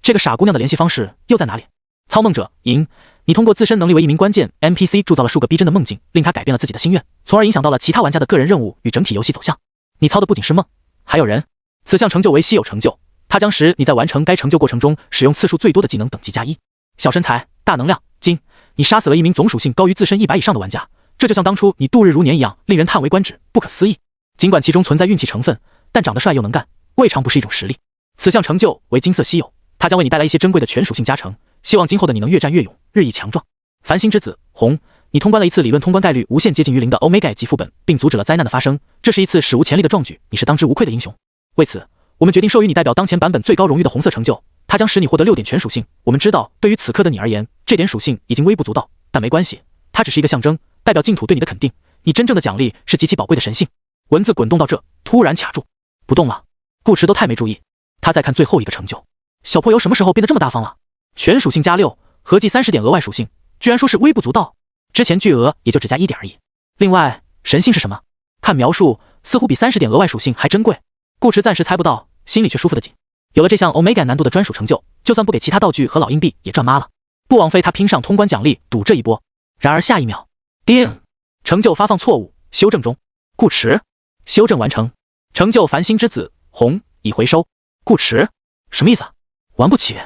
这个傻姑娘的联系方式又在哪里？操梦者赢，你通过自身能力为一名关键 NPC 铸造了数个逼真的梦境，令他改变了自己的心愿，从而影响到了其他玩家的个人任务与整体游戏走向。你操的不仅是梦，还有人。此项成就为稀有成就，它将使你在完成该成就过程中使用次数最多的技能等级加1。小身材，大能量，金，你杀死了一名总属性高于自身100以上的玩家，这就像当初你度日如年一样，令人叹为观止，不可思议。尽管其中存在运气成分，但长得帅又能干，未尝不是一种实力。此项成就为金色稀有，它将为你带来一些珍贵的全属性加成，希望今后的你能越战越勇，日益强壮。繁星之子红，你通关了一次理论通关概率无限接近于0的 Omega 级副本，并阻止了灾难的发生，这是一次史无前例的壮举，你是当之无愧的英雄。为此，我们决定授予你代表当前版本最高荣誉的红色成就，它将使你获得6点全属性。我们知道，对于此刻的你而言，这点属性已经微不足道，但没关系，它只是一个象征，代表净土对你的肯定。你真正的奖励是极其宝贵的神性。文字滚动到这，突然卡住，不动了。顾池都太没注意，他在看最后一个成就。小破油什么时候变得这么大方了？全属性加6，合计30点额外属性，居然说是微不足道。之前巨额也就只加1点而已。另外，神性是什么？看描述，似乎比30点额外属性还珍贵。顾池暂时猜不到，心里却舒服得紧。有了这项 Omega 难度的专属成就，就算不给其他道具和老硬币也赚妈了，不枉费他拼上通关奖励赌这一波。然而下一秒，叮，成就发放错误，修正中。顾池，修正完成。成就繁星之子红已回收。顾池，什么意思啊？玩不起。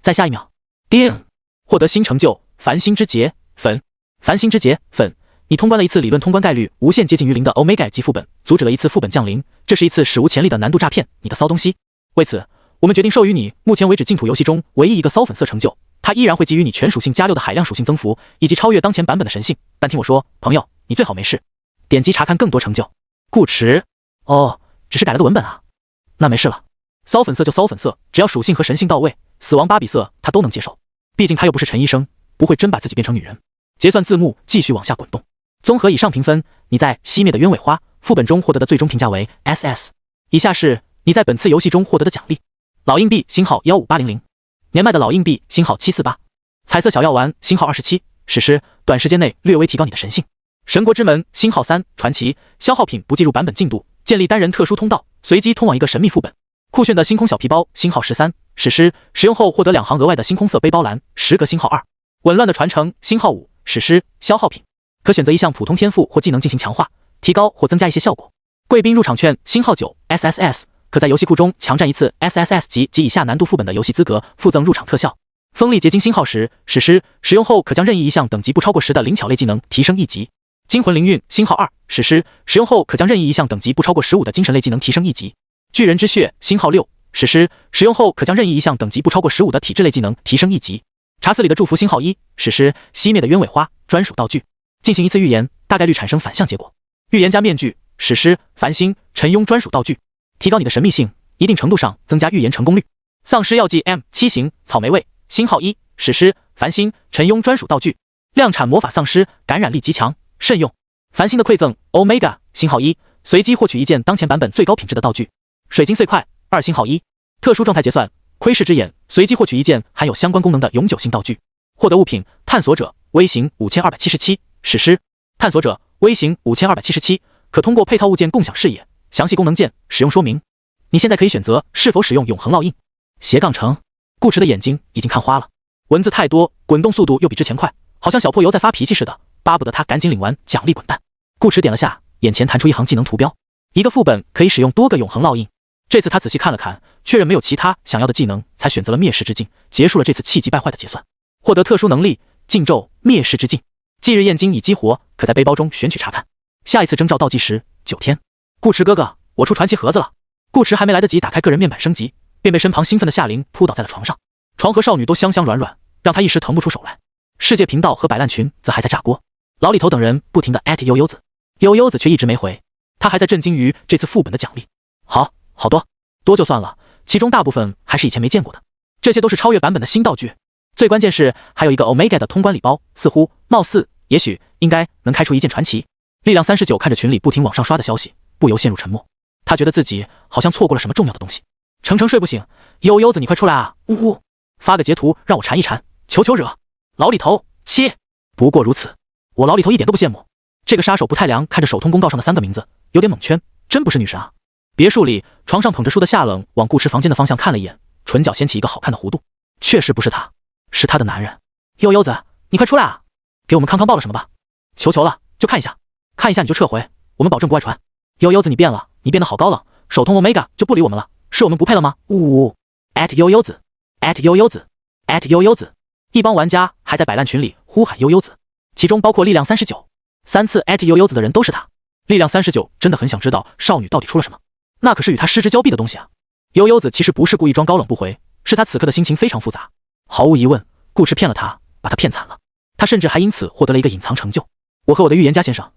再下一秒，叮，获得新成就繁星之劫粉。繁星之劫粉，你通关了一次理论通关概率无限接近于0的 Omega 级副本，阻止了一次副本降临，这是一次史无前例的难度诈骗，你的骚东西。为此，我们决定授予你目前为止净土游戏中唯一一个骚粉色成就，它依然会给予你全属性加6的海量属性增幅，以及超越当前版本的神性。但听我说，朋友，你最好没事。点击查看更多成就。顾池，哦，只是改了个文本啊，那没事了。骚粉色就骚粉色，只要属性和神性到位，死亡芭比色他都能接受。毕竟他又不是陈医生，不会真把自己变成女人。结算字幕继续往下滚动。综合以上评分，你在熄灭的鸢尾花副本中获得的最终评价为 SS。以下是你在本次游戏中获得的奖励：老硬币星号15800，年迈的老硬币星号748，彩色小药丸星号27，史诗短时间内略微提高你的神性。神国之门星号3，传奇消耗品不计入版本进度，建立单人特殊通道，随机通往一个神秘副本。酷炫的星空小皮包星号13，史诗使用后获得2行额外的星空色背包栏，10个星号2。紊乱的传承星号5，史诗消耗品，可选择一项普通天赋或技能进行强化、提高或增加一些效果。贵宾入场券星号9 SSS， 可在游戏库中强占一次 SSS 级及以下难度副本的游戏资格，附赠入场特效。锋利结晶星号10，史诗使用后可将任意一项等级不超过10的灵巧类技能提升1级。惊魂灵韵星号2，史诗使用后可将任意一项等级不超过15的精神类技能提升1级。巨人之血星号6，史诗使用后可将任意一项等级不超过15的体质类技能提升1级。查斯里的祝福星号1，史诗熄灭的鸢尾花专属道具，进行一次预言，大概率产生反向结果。预言家面具，史诗繁星陈庸专属道具，提高你的神秘性，一定程度上增加预言成功率。丧尸药剂 M7 型草莓味星号1，史诗繁星陈庸专属道具，量产魔法丧尸感染力极强，慎用。繁星的馈赠 Omega 星号1，随机获取一件当前版本最高品质的道具。水晶碎块2星号1，特殊状态结算窥视之眼，随机获取一件含有相关功能的永久性道具。获得物品探索者微型5277，史诗探索者微型5277，可通过配套物件共享视野。详细功能键使用说明。你现在可以选择是否使用永恒烙印。斜杠成顾池的眼睛已经看花了，文字太多，滚动速度又比之前快，好像小破油在发脾气似的，巴不得他赶紧领完奖励滚蛋。顾池点了下，眼前弹出一行技能图标，一个副本可以使用多个永恒烙印。这次他仔细看了看，确认没有其他想要的技能，才选择了灭世之境，结束了这次气急败坏的结算。获得特殊能力禁咒灭世之境，忌日验金已激活，可在背包中选取查看。下一次征召倒计时9天。顾池哥哥，我出传奇盒子了。顾池还没来得及打开个人面板升级，便被身旁兴奋的夏琳扑倒在了床上。床和少女都香香软软，让他一时腾不出手来。世界频道和摆烂群则还在炸锅，老李头等人不停地@悠悠子，悠悠子却一直没回。他还在震惊于这次副本的奖励，好多就算了，其中大部分还是以前没见过的，这些都是超越版本的新道具。最关键是还有一个 Omega 的通关礼包，貌似也许应该能开出一件传奇。力量39看着群里不停往上刷的消息，不由陷入沉默。他觉得自己好像错过了什么重要的东西。程程睡不醒，悠悠子你快出来啊，呜呼，发个截图让我馋一馋，求惹。老李头切，不过如此。我老李头一点都不羡慕。这个杀手不太凉看着手通公告上的3个名字，有点蒙圈，真不是女神啊。别墅里，床上捧着书的夏冷往顾池房间的方向看了一眼，唇角掀起一个好看的弧度。确实不是他，是他的男人。悠悠子，你快出来啊！给我们康康报了什么吧？求了，就看一下你就撤回，我们保证不外传。悠悠子你变了，你变得好高冷，手通 Omega 就不理我们了，是我们不配了吗？呜悠悠子悠悠子，一帮玩家还在摆烂群里呼喊悠悠子，其中包括力量39。3次悠悠子的人都是他。力量39真的很想知道少女到底出了什么，那可是与他失之交臂的东西啊。悠悠子其实不是故意装高冷不回，是他此刻的心情非常复杂。毫无疑问，顾池骗了他，把他骗惨了。他甚至还因此获得了一个隐藏成就。我和我的预言家先生，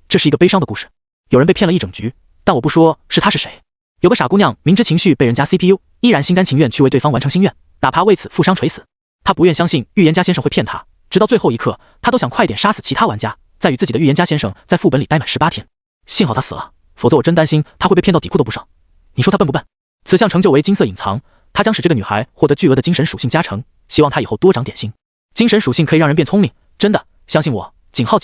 这是一个悲伤的故事。有人被骗了一整局，但我不说是他是谁。有个傻姑娘明知情绪被人家 CPU， 依然心甘情愿去为对方完成心愿，哪怕为此负伤垂死。她不愿相信预言家先生会骗她，直到最后一刻，她都想快点杀死其他玩家，再与自己的预言家先生在副本里待满18天。幸好他死了，否则我真担心他会被骗到底裤都不剩。你说他笨不笨？此项成就为金色隐藏，它将使这个女孩获得巨额的精神属性加成，希望她以后多长点心。精神属性可以让人变聪明，真的，相信我。井号。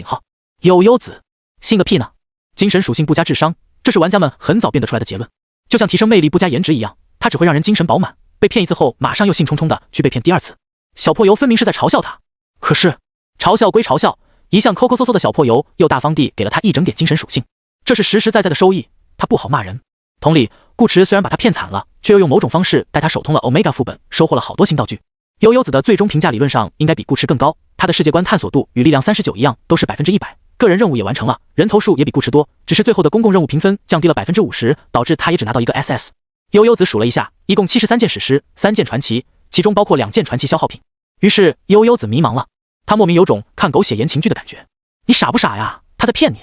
悠悠子，信个屁呢！精神属性不加智商，这是玩家们很早辨得出来的结论。就像提升魅力不加颜值一样，它只会让人精神饱满，被骗一次后马上又兴冲冲的去被骗第2次。小破油分明是在嘲笑他，可是嘲笑归嘲笑，一向抠抠搜搜的小破油又大方地给了他1整点精神属性，这是实实在在的收益，他不好骂人。同理，顾池虽然把他骗惨了，却又用某种方式带他手通了 Omega 副本，收获了好多新道具。悠悠子的最终评价理论上应该比顾池更高，他的世界观探索度与力量39一样，都是100%，个人任务也完成了，人头数也比顾池多，只是最后的公共任务评分降低了50%，导致他也只拿到一个 SS。悠悠子数了一下，一共73件史诗，3件传奇，其中包括2件传奇消耗品。于是悠悠子迷茫了，他莫名有种看狗血言情剧的感觉。你傻不傻呀？他在骗你。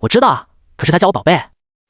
我知道啊，可是他叫我宝贝。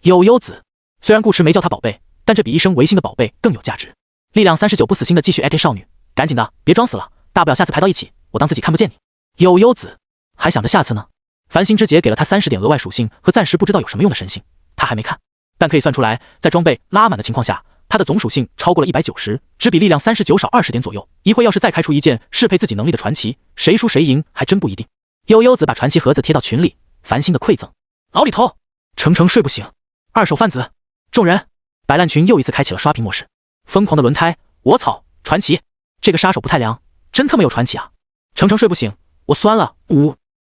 悠悠子，虽然顾池没叫他宝贝，但这比一声违心的宝贝更有价值。力量39不死心的继续少女，赶紧的，别装死了，大不了下次排到一起，我当自己看不见你。悠悠子还想着下次呢。繁星之劫给了他30点额外属性和暂时不知道有什么用的神性，他还没看，但可以算出来，在装备拉满的情况下，他它的总属性超过了190，只比力量39少20点左右。一会要是再开出一件适配自己能力的传奇，谁输谁赢还真不一定。悠悠子把传奇盒子贴到群里，繁星的馈赠。老李头，程程睡不醒，二手贩子，众人，摆烂群又一次开启了刷屏模式。疯狂的轮胎，我操，传奇，这个杀手不太凉，真他妈有传奇啊！程程睡不醒，我酸了，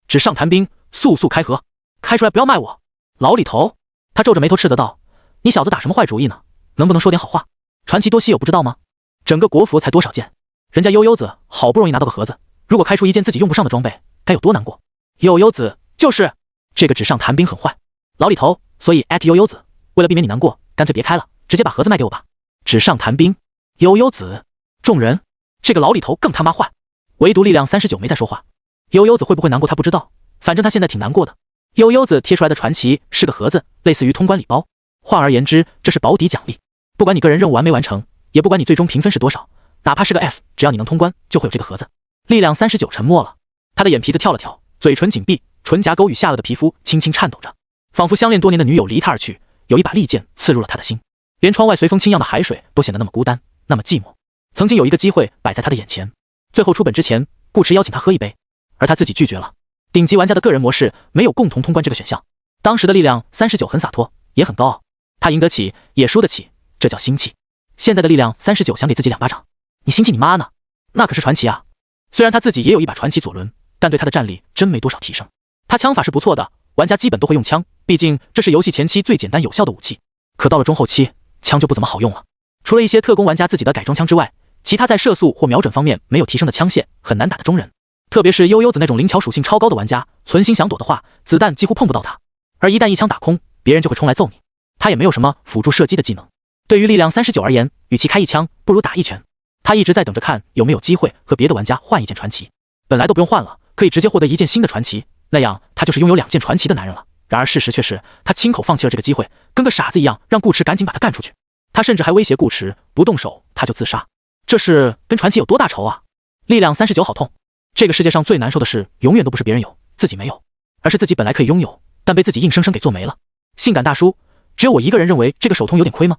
纸上谈兵，速速开盒，开出来不要卖我。老李头，他皱着眉头斥责道：“你小子打什么坏主意呢？能不能说点好话？传奇多稀有不知道吗？整个国服才多少件，人家悠悠子好不容易拿到个盒子，如果开出一件自己用不上的装备，该有多难过？悠悠子就是这个纸上谈兵很坏，老李头，所以@悠悠子，为了避免你难过，干脆别开了，直接把盒子卖给我吧。纸上谈兵，悠悠子，众人，这个老李头更他妈坏，唯独力量39没再说话。悠悠子会不会难过他不知道，反正他现在挺难过的。悠悠子贴出来的传奇是个盒子，类似于通关礼包，换而言之，这是保底奖励。不管你个人任务完没完成，也不管你最终评分是多少，哪怕是个 F， 只要你能通关，就会有这个盒子。力量39沉默了，他的眼皮子跳了跳，嘴唇紧闭，唇颊勾与下颚的皮肤轻轻颤抖着，仿佛相恋多年的女友离他而去，有一把利剑刺入了他的心。连窗外随风轻漾的海水都显得那么孤单，那么寂寞。曾经有一个机会摆在他的眼前，最后出本之前，顾池邀请他喝一杯，而他自己拒绝了。顶级玩家的个人模式没有共同通关这个选项。当时的力量39很洒脱，也很高傲，他赢得起，也输得起，这叫心气。现在的力量39想给自己2巴掌，你心气你妈呢？那可是传奇啊！虽然他自己也有一把传奇左轮，但对他的战力真没多少提升。他枪法是不错的，玩家基本都会用枪，毕竟这是游戏前期最简单有效的武器。可到了中后期，枪就不怎么好用了。除了一些特工玩家自己的改装枪之外，其他在射速或瞄准方面没有提升的枪械很难打得中人。特别是悠悠子那种灵巧属性超高的玩家，存心想躲的话，子弹几乎碰不到他。而一旦一枪打空，别人就会冲来揍你。他也没有什么辅助射击的技能。对于力量39而言，与其开一枪，不如打一拳。他一直在等着看有没有机会和别的玩家换一件传奇。本来都不用换了，可以直接获得一件新的传奇，那样他就是拥有2件传奇的男人了。然而事实却是，他亲口放弃了这个机会，跟个傻子一样，让顾池赶紧把他干出去。他甚至还威胁顾池，不动手他就自杀。这是跟传奇有多大仇啊？力量39好痛。这个世界上最难受的事，永远都不是别人有，自己没有，而是自己本来可以拥有，但被自己硬生生给做没了。性感大叔，只有我一个人认为这个手痛有点亏吗？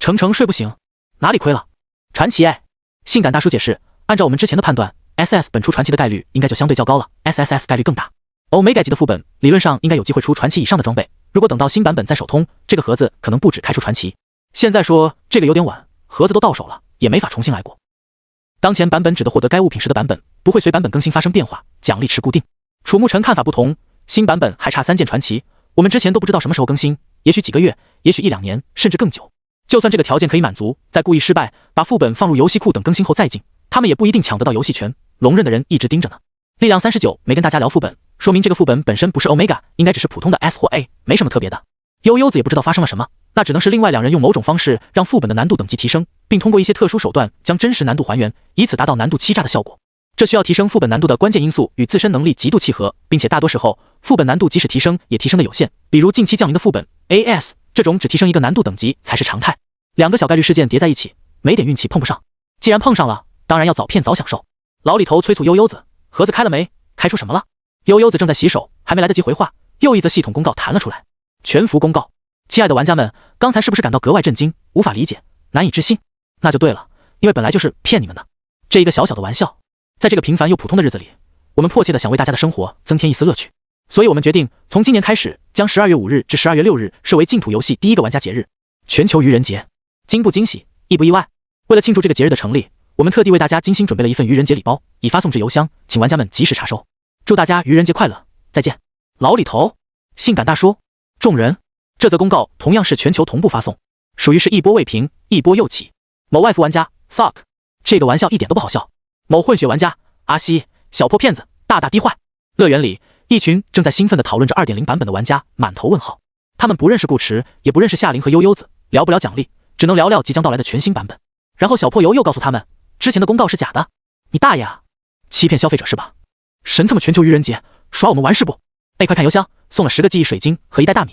程程睡不醒，哪里亏了？传奇哎！性感大叔解释，按照我们之前的判断 ，SS 本出传奇的概率应该就相对较高了 ，SSS 概率更大。Omega 级的副本理论上应该有机会出传奇以上的装备，如果等到新版本再手通，这个盒子可能不止开出传奇。现在说这个有点晚，盒子都到手了，也没法重新来过。当前版本只的获得该物品时的版本不会随版本更新发生变化，奖励池固定。楚沐晨看法不同，新版本还差3件传奇，我们之前都不知道什么时候更新，也许几个月，也许1-2年，甚至更久。就算这个条件可以满足，在故意失败，把副本放入游戏库等更新后再进，他们也不一定抢得到游戏权。龙刃的人一直盯着呢。力量39没跟大家聊副本，说明这个副本本身不是 Omega， 应该只是普通的 S 或 A， 没什么特别的。悠悠子也不知道发生了什么，那只能是另外2人用某种方式让副本的难度等级提升，并通过一些特殊手段将真实难度还原，以此达到难度欺诈的效果。这需要提升副本难度的关键因素与自身能力极度契合，并且大多时候副本难度即使提升也提升的有限，比如近期降临的副本 AS 这种只提升一个难度等级才是常态。2个小概率事件叠在一起，没点运气碰不上，既然碰上了，当然要早骗早享受。老李头催促悠悠子，盒子开了没？开出什么了？悠悠子正在洗手，还没来得及回话，又一则系统公告弹了出来。全服公告，亲爱的玩家们，刚才是不是感到格外震惊，无法理解，难以置信？那就对了，因为本来就是骗你们的。这一个小小的玩笑，在这个平凡又普通的日子里，我们迫切地想为大家的生活增添一丝乐趣，所以我们决定从今年开始，将12月5日至12月6日设为净土游戏第1个玩家节日——全球愚人节。惊不惊喜，意不意外？为了庆祝这个节日的成立，我们特地为大家精心准备了一份愚人节礼包，已发送至邮箱，请玩家们及时查收。祝大家愚人节快乐，再见。老李头，性感大叔，众人，这则公告同样是全球同步发送，属于是一波未平，一波又起。某外服玩家 fuck， 这个玩笑一点都不好笑。某混血玩家阿西，小破骗子，大大低坏。乐园里，一群正在兴奋地讨论着 2.0 版本的玩家满头问号，他们不认识顾池，也不认识夏琳和悠悠子，聊不了奖励，只能聊聊即将到来的全新版本。然后小破油又告诉他们，之前的公告是假的。你大爷啊！欺骗消费者是吧？神他妈全球愚人节，耍我们玩是不？快看邮箱，送了10个记忆水晶和1袋大米。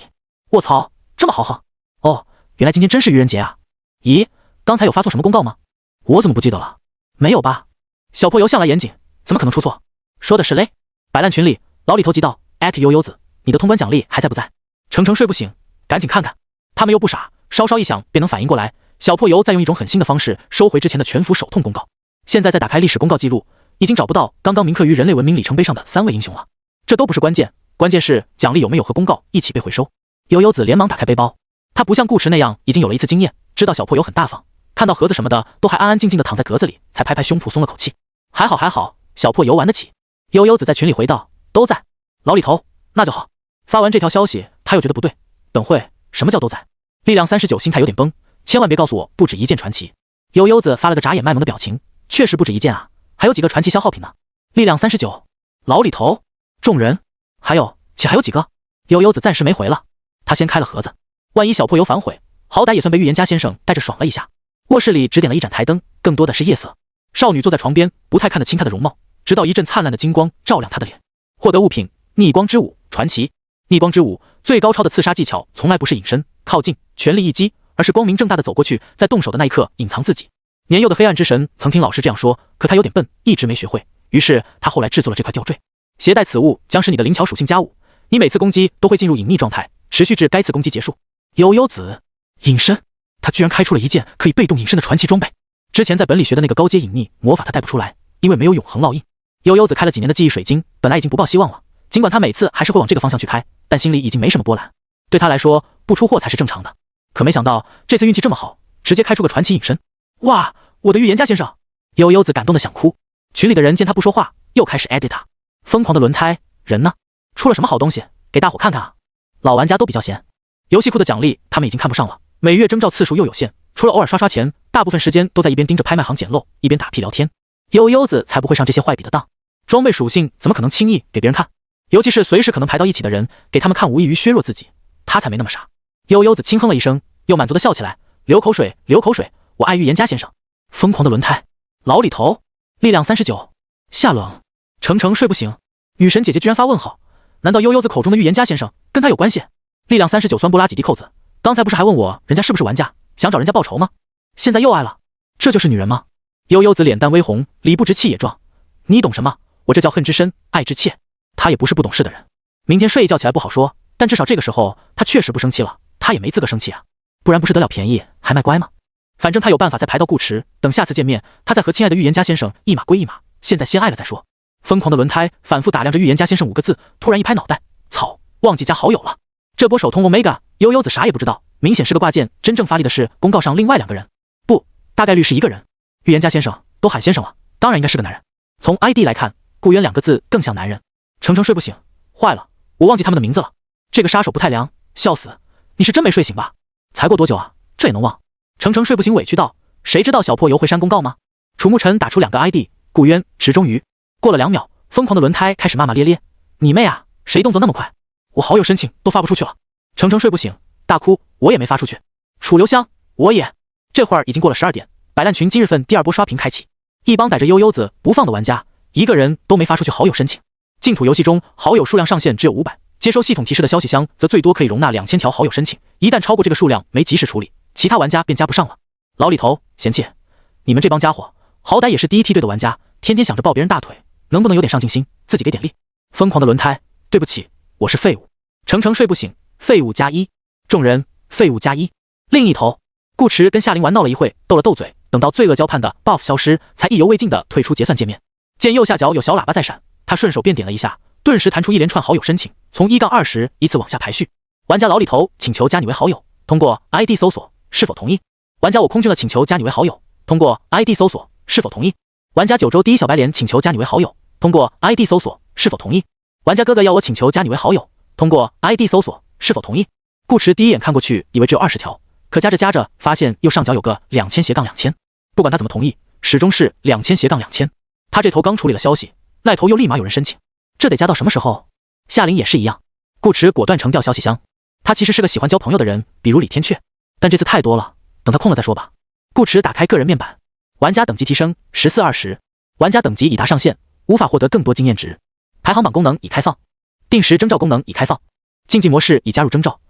卧槽，这么豪横！哦，原来今天真是愚人节啊！咦，刚才有发错什么公告吗？我怎么不记得了？没有吧？小破油向来严谨，怎么可能出错？说的是嘞。摆烂群里，老李头急道：悠悠子，你的通关奖励还在不在？程程睡不醒，赶紧看看。他们又不傻，稍稍一想便能反应过来，小破油在用一种很新的方式收回之前的全服手痛公告。现在再打开历史公告记录，已经找不到刚刚铭刻于人类文明里程碑上的3位英雄了。这都不是关键，关键是奖励有没有和公告一起被回收。悠悠子连忙打开背包，他不像顾池那样已经有了一次经验，知道小破油很大方，看到盒子什么的都还安安静静的躺在格子里，才拍拍胸脯松了口气。还好，小破油玩得起。悠悠子在群里回道：都在。老李头，那就好。发完这条消息，他又觉得不对，等会什么叫都在？力量39心态有点崩，千万别告诉我不止一件传奇。悠悠子发了个眨眼卖萌的表情，确实不止一件啊，还有几个传奇消耗品呢。力量39，老李头，众人，还有几个？悠悠子暂时没回了，他先开了盒子，万一小破油反悔，好歹也算被预言家先生带着爽了一下。卧室里只点了一盏台灯，更多的是夜色。少女坐在床边，不太看得清她的容貌，直到一阵灿烂的金光照亮她的脸。获得物品：逆光之舞，传奇。逆光之舞最高超的刺杀技巧，从来不是隐身、靠近、全力一击，而是光明正大的走过去，在动手的那一刻隐藏自己。年幼的黑暗之神曾听老师这样说，可他有点笨，一直没学会。于是他后来制作了这块吊坠，携带此物将使你的灵巧属性加5，你每次攻击都会进入隐匿状态，持续至该次攻击结束。悠悠子隐身，他居然开出了一件可以被动隐身的传奇装备。之前在本里学的那个高阶隐匿魔法他带不出来，因为没有永恒烙印。悠悠子开了几年的记忆水晶，本来已经不抱希望了，尽管他每次还是会往这个方向去开，但心里已经没什么波澜。对他来说，不出货才是正常的。可没想到这次运气这么好，直接开出个传奇隐身。哇，我的预言家先生！悠悠子感动的想哭。群里的人见他不说话，又开始 edit 他。疯狂的轮胎人呢？出了什么好东西？给大伙看看啊！老玩家都比较闲，游戏库的奖励他们已经看不上了，每月征召次数又有限，除了偶尔刷钱，大部分时间都在一边盯着拍卖行捡漏，一边打屁聊天。悠悠子才不会上这些坏笔的当，装备属性怎么可能轻易给别人看？尤其是随时可能排到一起的人，给他们看无异于削弱自己，他才没那么傻。悠悠子轻哼了一声，又满足的笑起来，流口水，我爱预言家先生。疯狂的轮胎，老李头，力量39，夏冷，程程睡不醒，女神姐姐居然发问号，难道悠悠子口中的预言家先生跟他有关系？力量39酸不拉几滴扣子，刚才不是还问我人家是不是玩家，想找人家报仇吗？现在又爱了，这就是女人吗？悠悠子脸蛋微红，理不直气也壮，你懂什么？我这叫恨之深，爱之切。他也不是不懂事的人，明天睡一觉起来不好说，但至少这个时候他确实不生气了，他也没资格生气啊，不然不是得了便宜还卖乖吗？反正他有办法再排到顾池，等下次见面，他再和亲爱的预言家先生一码归一码，现在先爱了再说。疯狂的轮胎反复打量着预言家先生5个字，突然一拍脑袋，操，忘记加好友了。这波手通 Omega， 悠悠子啥也不知道，明显是个挂件，真正发力的是公告上另外2个人，不，大概率是1个人。预言家先生都喊先生了，当然应该是个男人。从 ID 来看，顾渊2个字更像男人。程程睡不醒，坏了，我忘记他们的名字了。这个杀手不太良，笑死，你是真没睡醒吧？才过多久啊，这也能忘？程程睡不醒委屈道，谁知道小破油会删公告吗？楚沐尘打出2个 ID， 顾渊、池中鱼。过了2秒，疯狂的轮胎开始骂骂咧咧，你妹啊，谁动作那么快？我好友申请都发不出去了。程程睡不醒，大哭，我也没发出去。楚留香，我也。这会儿已经过了12点，摆烂群今日份第2波刷屏开启，一帮逮着悠悠子不放的玩家，一个人都没发出去好友申请。净土游戏中好友数量上限只有500，接收系统提示的消息箱则最多可以容纳2000条好友申请，一旦超过这个数量没及时处理，其他玩家便加不上了。老李头，嫌弃，你们这帮家伙好歹也是第一梯队的玩家，天天想着抱别人大腿，能不能有点上进心，自己给点力？疯狂的轮胎，对不起，我是废物。程程睡不醒，废物+1，众人废物+1。另一头，顾池跟夏琳玩闹了一会，斗了斗嘴，等到罪恶交判的 buff 消失，才意犹未尽的退出结算界面。见右下角有小喇叭在闪，他顺手便点了一下，顿时弹出一连串好友申请，从1-20依次往下排序。玩家老李头请求加你为好友，通过 ID 搜索是否同意。玩家我空军了请求加你为好友，通过 ID 搜索是否同意。玩家九州第一小白脸请求加你为好友，通过 ID 搜索是否同意。玩家哥哥要我请求加你为好友，通过 ID 搜索是否同意。顾池第一眼看过去以为只有20条，可加着加着发现右上角有个2000-2000，不管他怎么同意，始终是2000-2000。他这头刚处理了消息，那头又立马有人申请，这得加到什么时候？夏琳也是一样，顾池果断澄掉消息箱。他其实是个喜欢交朋友的人，比如李天阙，但这次太多了，等他空了再说吧。顾池打开个人面板，玩家等级提升14-20，玩家等级已达上限，无法获得更多经验值。排行榜功能已开放，定时征召功能已开放，竞技模式已加入征召，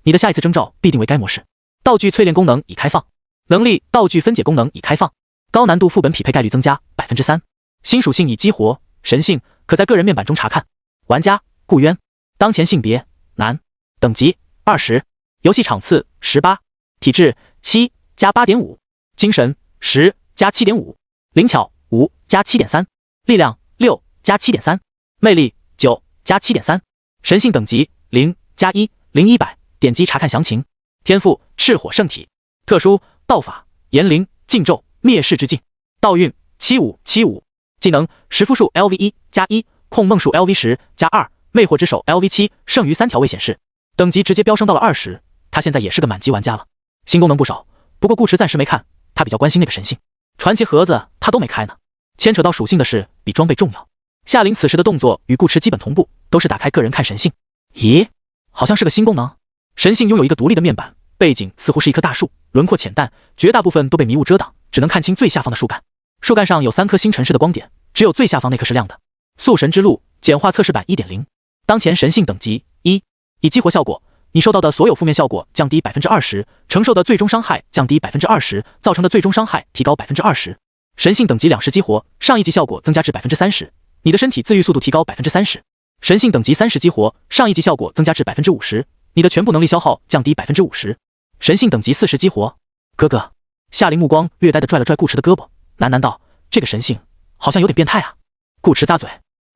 你的下一次征召必定为该模式。道具淬炼功能已开放，能力道具分解功能已开放，高难度副本匹配概率增加3%。新属性已激活，神性可在个人面板中查看。玩家顾渊，当前性别男，等级20，游戏场次18，体质7，加 8.5， 精神10加 7.5， 灵巧5加 7.3， 力量6加 7.3， 魅力9加 7.3， 神性等级0加1， 0100，点击查看详情。天赋赤火圣体，特殊道法炎灵禁咒灭世之境，道运7575，技能食肤术 LV1 加1，控梦术 LV10 加2，魅惑之手 LV7， 剩余3条未显示，等级直接飙升到了20。他现在也是个满级玩家了，新功能不少，不过顾池暂时没看，他比较关心那个神性传奇盒子，他都没开呢。牵扯到属性的事比装备重要。夏琳此时的动作与顾池基本同步，都是打开个人看神性。咦，好像是个新功能。神性拥有一个独立的面板，背景似乎是一棵大树，轮廓浅淡，绝大部分都被迷雾遮挡，只能看清最下方的树干。树干上有3颗星辰式的光点，只有最下方那颗是亮的。速神之路简化测试版 1.0， 当前神性等级1，以激活效果，你受到的所有负面效果降低 20%， 承受的最终伤害降低 20%， 造成的最终伤害提高 20%。神性等级2时激活，上一级效果增加至 30%， 你的身体自愈速度提高 30%。神性等级3时激活，上一级效果增加至 50%， 你的全部能力消耗降低 50%。神性等级4时激活，哥哥，夏琳目光略呆地拽了拽顾池的胳膊，喃喃道：“这个神性好像有点变态啊。”顾池咂嘴，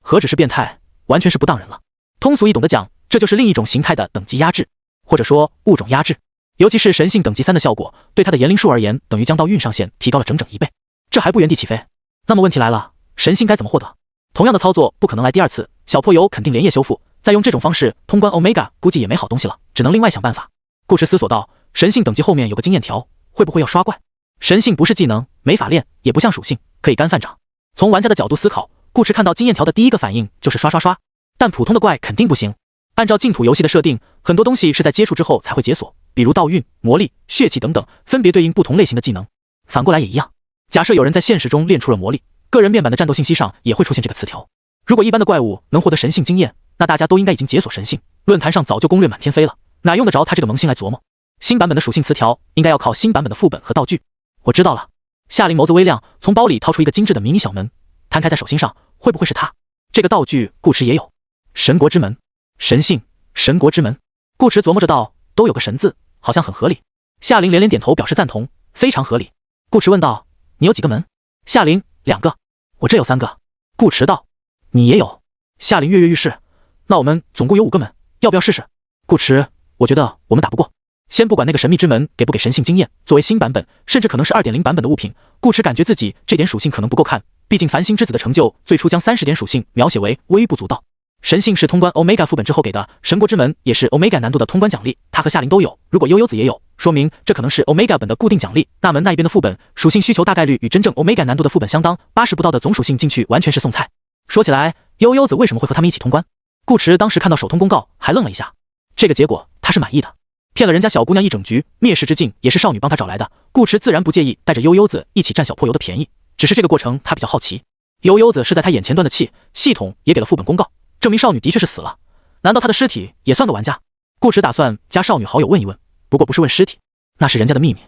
何止是变态，完全是不当人了。通俗易懂的讲，这就是另一种形态的等级压制，或者说物种压制。尤其是神性等级3的效果，对他的炎灵术而言，等于将道运上限提高了整整1倍。这还不原地起飞。那么问题来了，神性该怎么获得？同样的操作不可能来第2次，小破油肯定连夜修复，再用这种方式通关 Omega 估计也没好东西了，只能另外想办法。顾池思索道，神性等级后面有个经验条，会不会要刷怪？神性不是技能，没法练，也不像属性，可以干饭长。从玩家的角度思考，顾池看到经验条的第一个反应就是刷刷刷，但普通的怪肯定不行。按照净土游戏的设定，很多东西是在接触之后才会解锁，比如道运、魔力、血气等等，分别对应不同类型的技能。反过来也一样，假设有人在现实中练出了魔力，个人面板的战斗信息上也会出现这个词条。如果一般的怪物能获得神性经验，那大家都应该已经解锁神性，论坛上早就攻略满天飞了，哪用得着他这个萌新来琢磨？新版本的属性词条应该要靠新版本的副本和道具。我知道了。夏琳眸子微亮，从包里掏出一个精致的迷你小门，摊开在手心上，会不会是它？这个道具顾池也有。神国之门，神性，神国之门。顾池琢磨着道，都有个神字，好像很合理。夏琳连连点头表示赞同，非常合理。顾池问道，你有几个门？夏琳2个，我这有3个。顾池道，你也有？夏琳跃跃欲试，那我们总共有5个门，要不要试试？顾池，我觉得我们打不过。先不管那个神秘之门给不给神性经验，作为新版本，甚至可能是 2.0 版本的物品，顾池感觉自己这点属性可能不够看，毕竟繁星之子的成就最初将30点属性描写为微不足道。神性是通关 Omega 副本之后给的，神国之门也是 Omega 难度的通关奖励，他和夏琳都有，如果悠悠子也有，说明这可能是 Omega 本的固定奖励。那门那一边的副本属性需求大概率与真正 Omega 难度的副本相当，80不到的总属性进去完全是送菜。说起来，悠悠子为什么会和他们一起通关？顾池当时看到首通公告还愣了一下，这个结果他是满意的。骗了人家小姑娘一整局，灭世之境也是少女帮他找来的，顾池自然不介意带着悠悠子一起占小破油的便宜，只是这个过程他比较好奇。悠悠子是在他眼前断的气，系统也给了副本公告，证明少女的确是死了，难道他的尸体也算个玩家？顾池打算加少女好友问一问，不过不是问尸体，那是人家的秘密，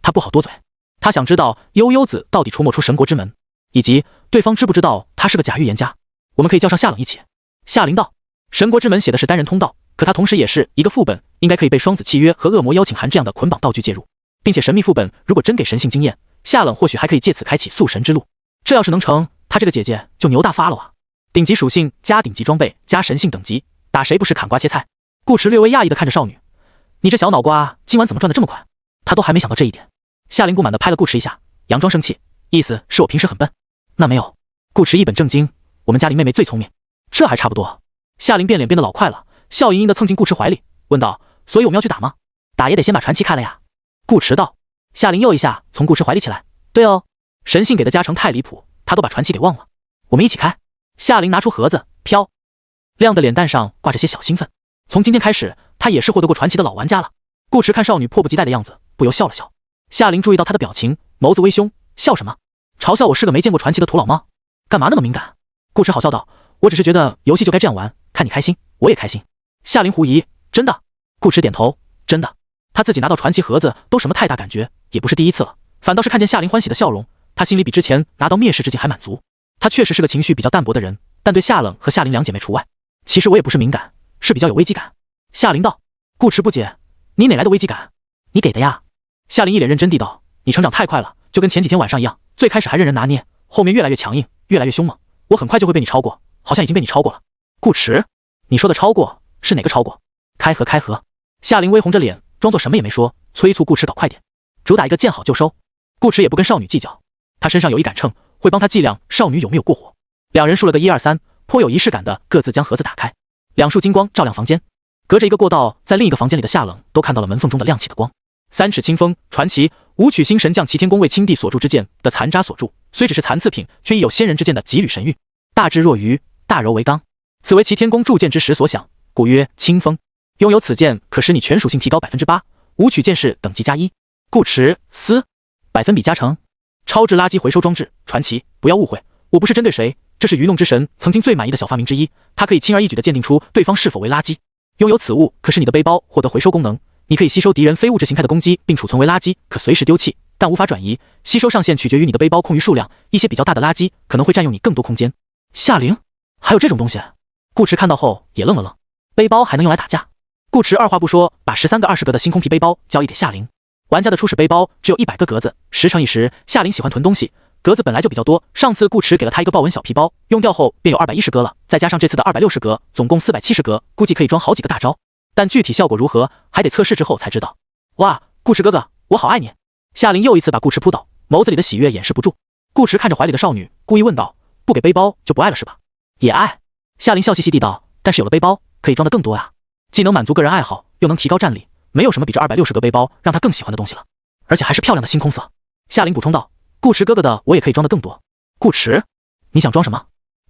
他不好多嘴。他想知道悠悠子到底出没出神国之门，以及对方知不知道他是个假预言家。我们可以叫上夏冷一起。夏琳道，神国之门写的是单人通道，可它同时也是一个副本，应该可以被双子契约和恶魔邀请函这样的捆绑道具介入，并且神秘副本如果真给神性经验，夏冷或许还可以借此开启速神之路。这要是能成，他这个姐姐就牛大发了啊！顶级属性加顶级装备加神性等级，打谁不是砍瓜切菜？顾池略微讶异地看着少女，你这小脑瓜今晚怎么转得这么快？他都还没想到这一点。夏琳不满地拍了顾池一下，佯装生气，意思是我平时很笨。那没有。顾池一本正经，我们家林妹妹最聪明，这还差不多。夏琳变脸变得老快了，笑盈盈地蹭进顾池怀里，问道，所以我们要去打吗？打也得先把传奇开了呀。顾池道。夏琳又一下从顾池怀里起来，对哦，神性给的加成太离谱，他都把传奇给忘了。我们一起开。夏琳拿出盒子，飘亮的脸蛋上挂着些小兴奋。从今天开始，他也是获得过传奇的老玩家了。顾池看少女迫不及待的样子，不由笑了笑。夏琳注意到他的表情，眸子微凶，笑什么？嘲笑我是个没见过传奇的土老帽？干嘛那么敏感？顾池好笑道，我只是觉得游戏就该这样玩，看你开心，我也开心。夏琳狐疑，真的？顾池点头，真的。他自己拿到传奇盒子都什么太大感觉，也不是第一次了，反倒是看见夏琳欢喜的笑容，他心里比之前拿到灭世之境还满足。他确实是个情绪比较淡薄的人，但对夏冷和夏琳两姐妹除外。其实我也不是敏感，是比较有危机感。夏琳道。顾池不解，你哪来的危机感？你给的呀。夏琳一脸认真地道：“你成长太快了，就跟前几天晚上一样，最开始还任人拿捏，后面越来越强硬，越来越凶猛，我很快就会被你超过，好像已经被你超过了。”顾迟，你说的超过是哪个超过？开合开合。夏琳微红着脸，装作什么也没说，催促顾迟搞快点，主打一个见好就收。顾迟也不跟少女计较，他身上有一杆秤，会帮他计量少女有没有过火。两人数了个1、2、3，颇有仪式感的各自将盒子打开，两束金光照亮房间。隔着一个过道，在另一个房间里的夏冷都看到了门缝中的亮起的光。3尺清风传奇武曲星神将齐天宫为青帝所铸之剑的残渣所铸，虽只是残次品，却亦有仙人之剑的几缕神韵，大智若愚，大柔为刚。此为齐天宫铸剑之时所想，故曰清风。拥有此剑可使你全属性提高 8%， 武曲剑士等级+1。顾迟嘶，百分比加成。超质垃圾回收装置传奇，不要误会，我不是针对谁，这是愚弄之神曾经最满意的小发明之一，它可以轻而易举地鉴定出对方是否为垃圾。拥有此物可使你的背包获得回收功能，你可以吸收敌人非物质形态的攻击并储存为垃圾，可随时丢弃，但无法转移。吸收上限取决于你的背包空余数量，一些比较大的垃圾可能会占用你更多空间。夏灵，还有这种东西？顾迟看到后也愣了愣，背包还能用来打架？顾迟二话不说，把13个20格的星空皮背包交易给夏灵。玩家的初始背包只有100个格子，10乘以10。夏灵喜欢囤东西，格子本来就比较多，上次顾迟给了他一个豹纹小皮包，用掉后便有210格了，再加上这次的260格，总共470格，估计可以装好几个大招。但具体效果如何，还得测试之后才知道。哇，顾迟哥哥，我好爱你！夏灵又一次把顾迟扑倒，眸子里的喜悦掩饰不住。顾迟看着怀里的少女，故意问道：“不给背包就不爱了是吧？”也爱。夏灵笑嘻嘻地道：“但是有了背包，可以装得更多啊，既能满足个人爱好，又能提高战力，没有什么比这260个背包让他更喜欢的东西了，而且还是漂亮的星空色。”夏灵补充道：“顾迟哥哥的我也可以装得更多。”顾迟，你想装什么？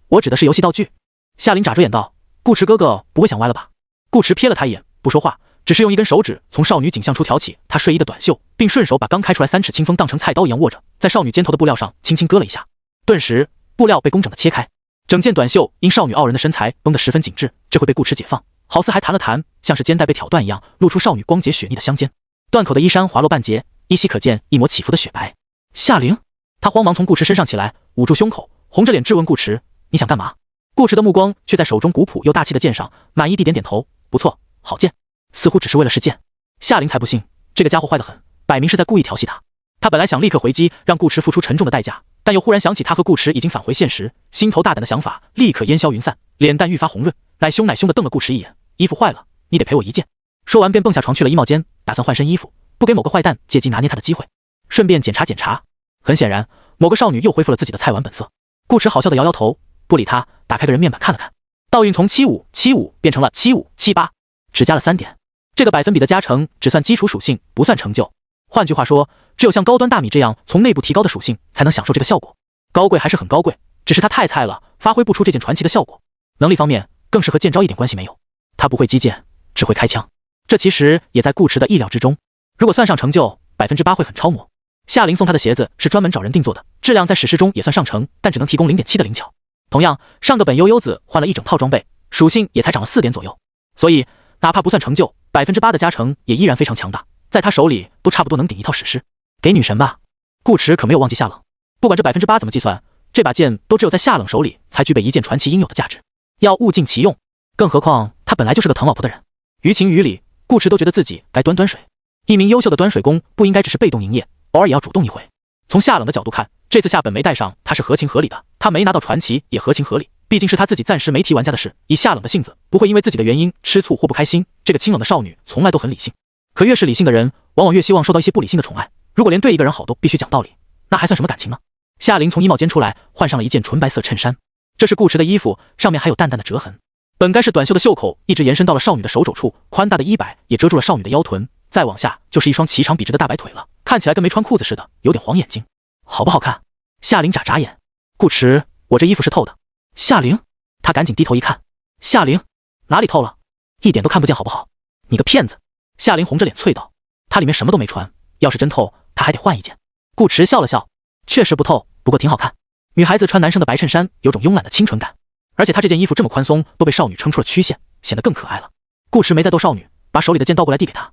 我指的是游戏道具。夏灵眨着眼道：“顾迟哥哥不会想歪了吧？”顾迟瞥了他一眼，不说话，只是用一根手指从少女颈项处挑起她睡衣的短袖，并顺手把刚开出来3尺清风当成菜刀一样握着，在少女肩头的布料上轻轻割了一下，顿时布料被工整的切开，整件短袖因少女傲人的身材绷得十分紧致，这会被顾迟解放，好似还弹了弹，像是肩带被挑断一样，露出少女光洁雪腻的香肩。断口的衣衫滑落半截，依稀可见一抹起伏的雪白。夏灵，他慌忙从顾迟身上起来，捂住胸口，红着脸质问顾迟：“你想干嘛？”顾迟的目光却在手中古朴又大气的剑上，满意地点点头：“不错，好剑，似乎只是为了试剑。”夏灵才不信，这个家伙坏得很，摆明是在故意调戏他。他本来想立刻回击，让顾迟付出沉重的代价，但又忽然想起他和顾迟已经返回现实，心头大胆的想法立刻烟消云散，脸蛋愈发红润，奶凶地瞪了顾迟一眼：“衣服坏了，你得赔我一件。”说完便蹦下床去了衣帽间，打算换身衣服，不给某个坏蛋借机拿捏他的机会，顺便检查检查。很显然，某个少女又恢复了自己的菜碗本色。顾迟好笑地摇摇头，不理他，打开个人面板看了看，倒运从7575变成了7578，只加了3点。这个百分比的加成只算基础属性，不算成就。换句话说，只有像高端大米这样从内部提高的属性才能享受这个效果。高贵还是很高贵，只是他太菜了，发挥不出这件传奇的效果。能力方面更是和剑招一点关系没有，他不会击剑，只会开枪。这其实也在顾迟的意料之中。如果算上成就，8%会很超模。夏灵送他的鞋子是专门找人定做的，质量在史诗中也算上乘，但只能提供0.7的灵巧。同样，上个本悠悠子换了一整套装备，属性也才涨了4点左右，所以哪怕不算成就，8%的加成也依然非常强大，在他手里都差不多能顶一套史诗。给女神吧。顾迟可没有忘记夏冷，不管这8%怎么计算，这把剑都只有在夏冷手里才具备一剑传奇应有的价值，要物尽其用。更何况他本来就是个疼老婆的人，于情于理，顾迟都觉得自己该端端水。一名优秀的端水工不应该只是被动营业，偶尔也要主动一回。从夏冷的角度看，这次下本没带上他是合情合理的，他没拿到传奇也合情合理，毕竟是他自己暂时没提玩家的事。以夏冷的性子，不会因为自己的原因吃醋或不开心。这个清冷的少女从来都很理性，可越是理性的人，往往越希望受到一些不理性的宠爱。如果连对一个人好都必须讲道理，那还算什么感情呢？夏灵从衣帽间出来，换上了一件纯白色衬衫，这是顾迟的衣服，上面还有淡淡的折痕。本该是短袖的袖口一直延伸到了少女的手肘处，宽大的衣摆也遮住了少女的腰臀，再往下就是一双颀长笔直的大白腿了，看起来跟没穿裤子似的，有点晃眼睛。好不好看？夏灵眨眨眼。顾迟，我这衣服是透的。夏灵，他赶紧低头一看，夏灵，哪里透了？一点都看不见好不好？你个骗子！夏灵红着脸啐道，他里面什么都没穿，要是真透，他还得换一件。顾迟笑了笑，确实不透，不过挺好看。女孩子穿男生的白衬衫，有种慵懒的清纯感，而且她这件衣服这么宽松，都被少女撑出了曲线，显得更可爱了。顾迟没再逗少女，把手里的剑倒过来递给她，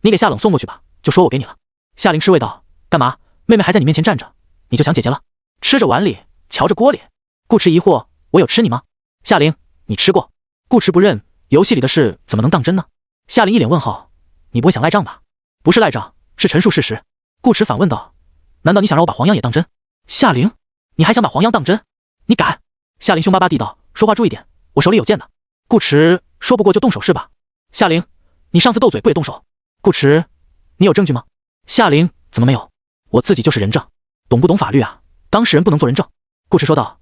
你给夏冷送过去吧，就说我给你了。夏灵吃味道，干嘛？妹妹还在你面前站着，你就想姐姐了？吃着碗里，瞧着锅里。顾迟疑惑，我有吃你吗？夏灵，你吃过。顾迟不认，游戏里的事怎么能当真呢？夏灵一脸问号，你不会想赖账吧？不是赖账，是陈述事实。顾池反问道：难道你想让我把黄央也当真？夏灵，你还想把黄央当真？你敢？夏灵凶巴巴地道：说话注意点，我手里有剑的。顾池说不过就动手是吧？夏灵，你上次斗嘴不也动手？顾池，你有证据吗？夏灵，怎么没有？我自己就是人证。懂不懂法律啊？当事人不能做人证。顾池说道：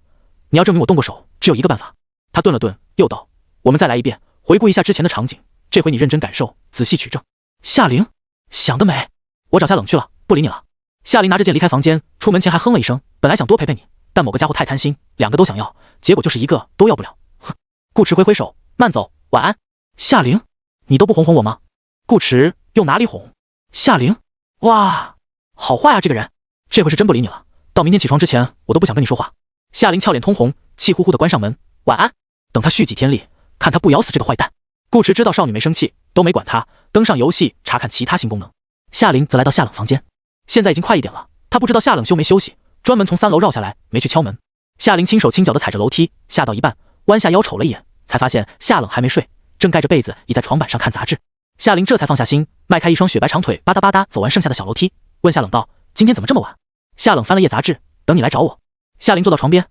你要证明我动过手，只有一个办法。他顿了顿，又道：我们再来一遍，回顾一下之前的场景，这回你认真感受，仔细取证。夏灵，想得美！我找夏冷去了，不理你了。夏灵拿着剑离开房间，出门前还哼了一声，本来想多陪陪你，但某个家伙太贪心，两个都想要，结果就是一个都要不了。哼！顾池挥挥手，慢走，晚安。夏灵，你都不哄哄我吗？顾池又哪里哄？夏灵，哇，好坏啊这个人，这回是真不理你了，到明天起床之前我都不想跟你说话。夏灵俏脸通红，气呼呼地关上门，晚安。等他续几天力，看他不咬死这个坏蛋。顾池知道少女没生气，都没管他，登上游戏查看其他新功能。夏灵则来到夏冷房间，现在已经快1点了，他不知道夏冷休没休息，专门从3楼绕下来，没去敲门。夏灵轻手轻脚地踩着楼梯，下到一半，弯下腰瞅了一眼，才发现夏冷还没睡，正盖着被子倚在床板上看杂志。夏灵这才放下心，迈开一双雪白长腿，吧嗒吧嗒走完剩下的小楼梯，问夏冷道：今天怎么这么晚？夏冷翻了页杂志，等你来找我。夏灵坐到床边，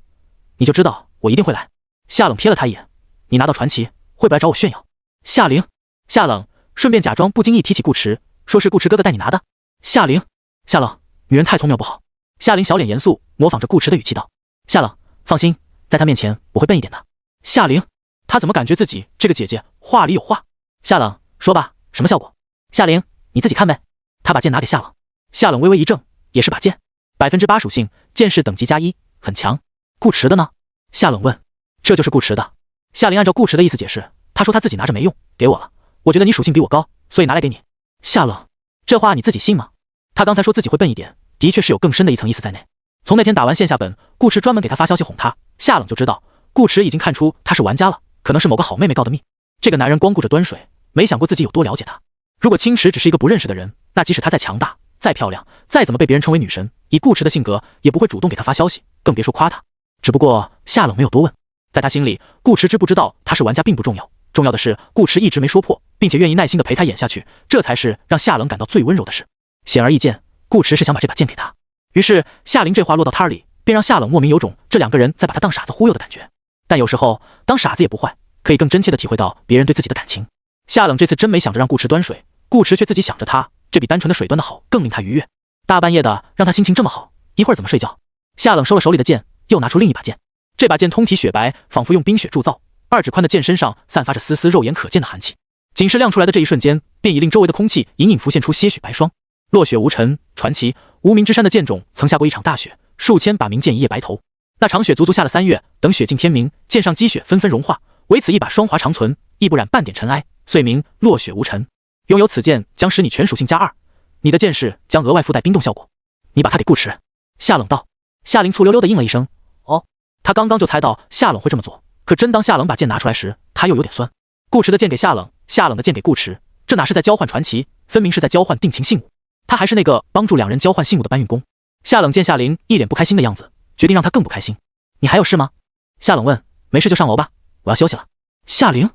你就知道我一定会来。夏冷瞥了他一眼，你拿到传奇会不来找我炫耀？夏灵，夏冷顺便假装不经意提起顾池，说是顾池哥哥带你拿的。夏灵，夏冷，女人太聪明不好。夏灵小脸严肃，模仿着顾池的语气道：夏冷，放心，在他面前我会笨一点的。夏灵，他怎么感觉自己这个姐姐话里有话？夏冷，说吧，什么效果？夏灵，你自己看呗。他把剑拿给夏冷，夏冷微微一怔，也是把剑，8%属性，剑士等级+1，很强。顾池的呢？夏冷问。这就是顾池的。夏灵按照顾池的意思解释，他说他自己拿着没用，给我了。我觉得你属性比我高，所以拿来给你。夏冷，这话你自己信吗？他刚才说自己会笨一点，的确是有更深的一层意思在内。从那天打完线下本，顾池专门给他发消息哄他，夏冷就知道顾池已经看出他是玩家了，可能是某个好妹妹告的密。这个男人光顾着端水，没想过自己有多了解他。如果青池只是一个不认识的人，那即使他再强大、再漂亮、再怎么被别人称为女神，以顾池的性格也不会主动给他发消息，更别说夸他。只不过夏冷没有多问，在他心里，顾池知不知道他是玩家并不重要，重要的是顾池一直没说破，并且愿意耐心地陪他演下去，这才是让夏冷感到最温柔的事。显而易见，顾池是想把这把剑给他。于是夏灵这话落到摊里，便让夏冷莫名有种这两个人在把他当傻子忽悠的感觉。但有时候当傻子也不坏，可以更真切地体会到别人对自己的感情。夏冷这次真没想着让顾池端水，顾池却自己想着他，这比单纯的水端的好更令他愉悦。大半夜的让他心情这么好，一会儿怎么睡觉？夏冷收了手里的剑，又拿出另一把剑。这把剑通体雪白，仿佛用冰雪铸造，2指宽的剑身上散发着丝丝肉眼可见的寒气。仅是亮出来的这一瞬间，便已令周围的空气隐隐浮现出些许白霜。落雪无尘，传奇无名之山的剑种曾下过一场大雪，数千把名剑一夜白头。那场雪足足下了3月，等雪尽天明，剑上积雪纷纷融化，唯此一把霜华长存，亦不染半点尘埃，遂名落雪无尘。拥有此剑将使你全属性+2，你的剑势将额外附带冰冻效果。你把它给顾池。夏冷道。夏灵醋溜溜地应了一声，哦。他刚刚就猜到夏冷会这么做，可真当夏冷把剑拿出来时，他又有点酸。顾池的剑给夏冷，夏冷的剑给顾池，这哪是在交换传奇，分明是在交换定情信物。他还是那个帮助两人交换信物的搬运工。夏冷见夏灵一脸不开心的样子，决定让他更不开心。你还有事吗？夏冷问。没事就上楼吧，我要休息了。夏灵，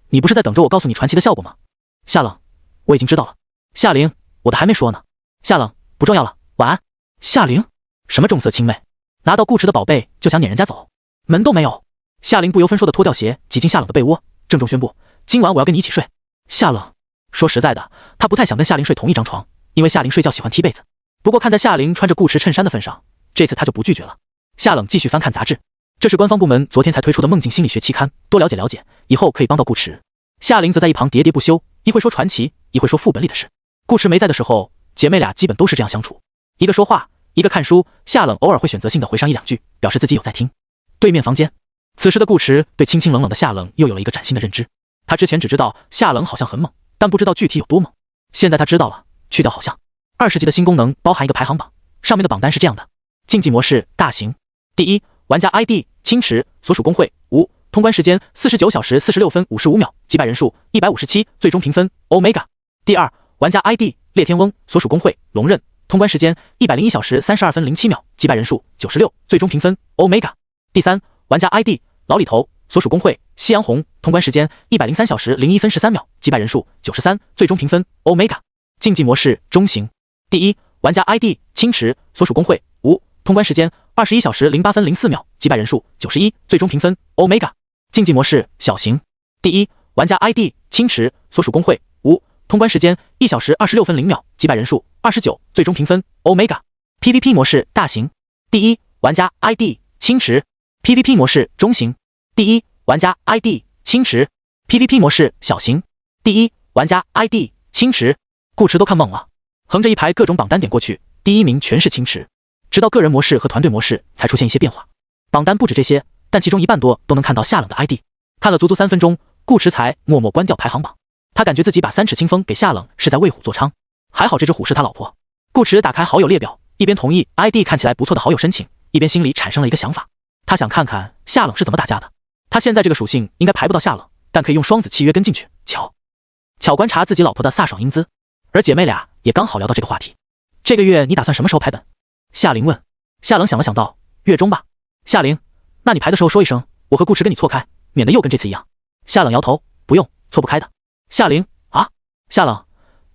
你不是在等着我告诉你传奇的效果吗？夏冷，我已经知道了。夏灵，我的还没说呢。夏冷，不重要了，晚安。夏灵，什么重色轻妹，拿到顾池的宝贝就想撵人家走，门都没有。夏灵不由分说的脱掉鞋，挤进夏冷的被窝，郑重宣布，今晚我要跟你一起睡。夏冷，说实在的，他不太想跟夏灵睡同一张床，因为夏灵睡觉喜欢踢被子。不过看在夏灵穿着顾池衬衫的份上，这次他就不拒绝了。夏冷继续翻看杂志，这是官方部门昨天才推出的梦境心理学期刊，多了解了解，以后可以帮到顾池。夏灵则在一旁喋喋不休，一会说传奇，一会说副本里的事。顾池没在的时候，姐妹俩基本都是这样相处，一个说话，一个看书。夏冷偶尔会选择性的回上1-2句，表示自己有在听。对面房间，此时的顾池对清清冷冷的夏冷又有了一个崭新的认知。他之前只知道夏冷好像很猛，但不知道具体有多猛。现在他知道了，去掉好像。20级的新功能包含一个排行榜，上面的榜单是这样的：竞技模式大型，第一，玩家 ID 青池，所属公会无，通关时间49小时46分55秒，击败人数157，最终评分 Omega。第二，玩家 ID 烈天翁，所属公会龙刃，通关时间101小时32分07秒，击败人数96，最终评分 Omega。第三，玩家 ID 老李头，所属公会夕阳红，通关时间103小时01分13秒，击败人数93，最终评分 Omega。竞技模式中型，第一，玩家 ID 青池，所属公会无，通关时间21小时08分04秒，击败人数91，最终评分 Omega。竞技模式小型。第一，玩家 ID 青池，所属公会无，通关时间1小时26分0秒，击败人数29，最终评分 Omega。PVP 模式大型。第一，玩家 ID 青池 ，PVP 模式中型。第一，玩家 ID 青池 ，PVP 模式小型。第一，玩家 ID 青池，顾池都看懵了，横着一排各种榜单点过去，第一名全是青池，直到个人模式和团队模式才出现一些变化。榜单不止这些，但其中一半多都能看到夏冷的 ID。看了足足3分钟，顾池才默默关掉排行榜。他感觉自己把3尺清风给夏冷是在为虎作伥，还好这只虎是他老婆。顾池打开好友列表，一边同意 ID 看起来不错的好友申请，一边心里产生了一个想法，他想看看夏冷是怎么打架的。他现在这个属性应该排不到夏冷，但可以用双子契约跟进去。巧观察自己老婆的飒爽英姿，而姐妹俩也刚好聊到这个话题。这个月你打算什么时候排本？夏玲问。夏冷想了想道，月中吧。夏玲，那你排的时候说一声，我和顾池跟你错开，免得又跟这次一样。夏冷摇头，不用，错不开的。夏玲，啊？夏冷，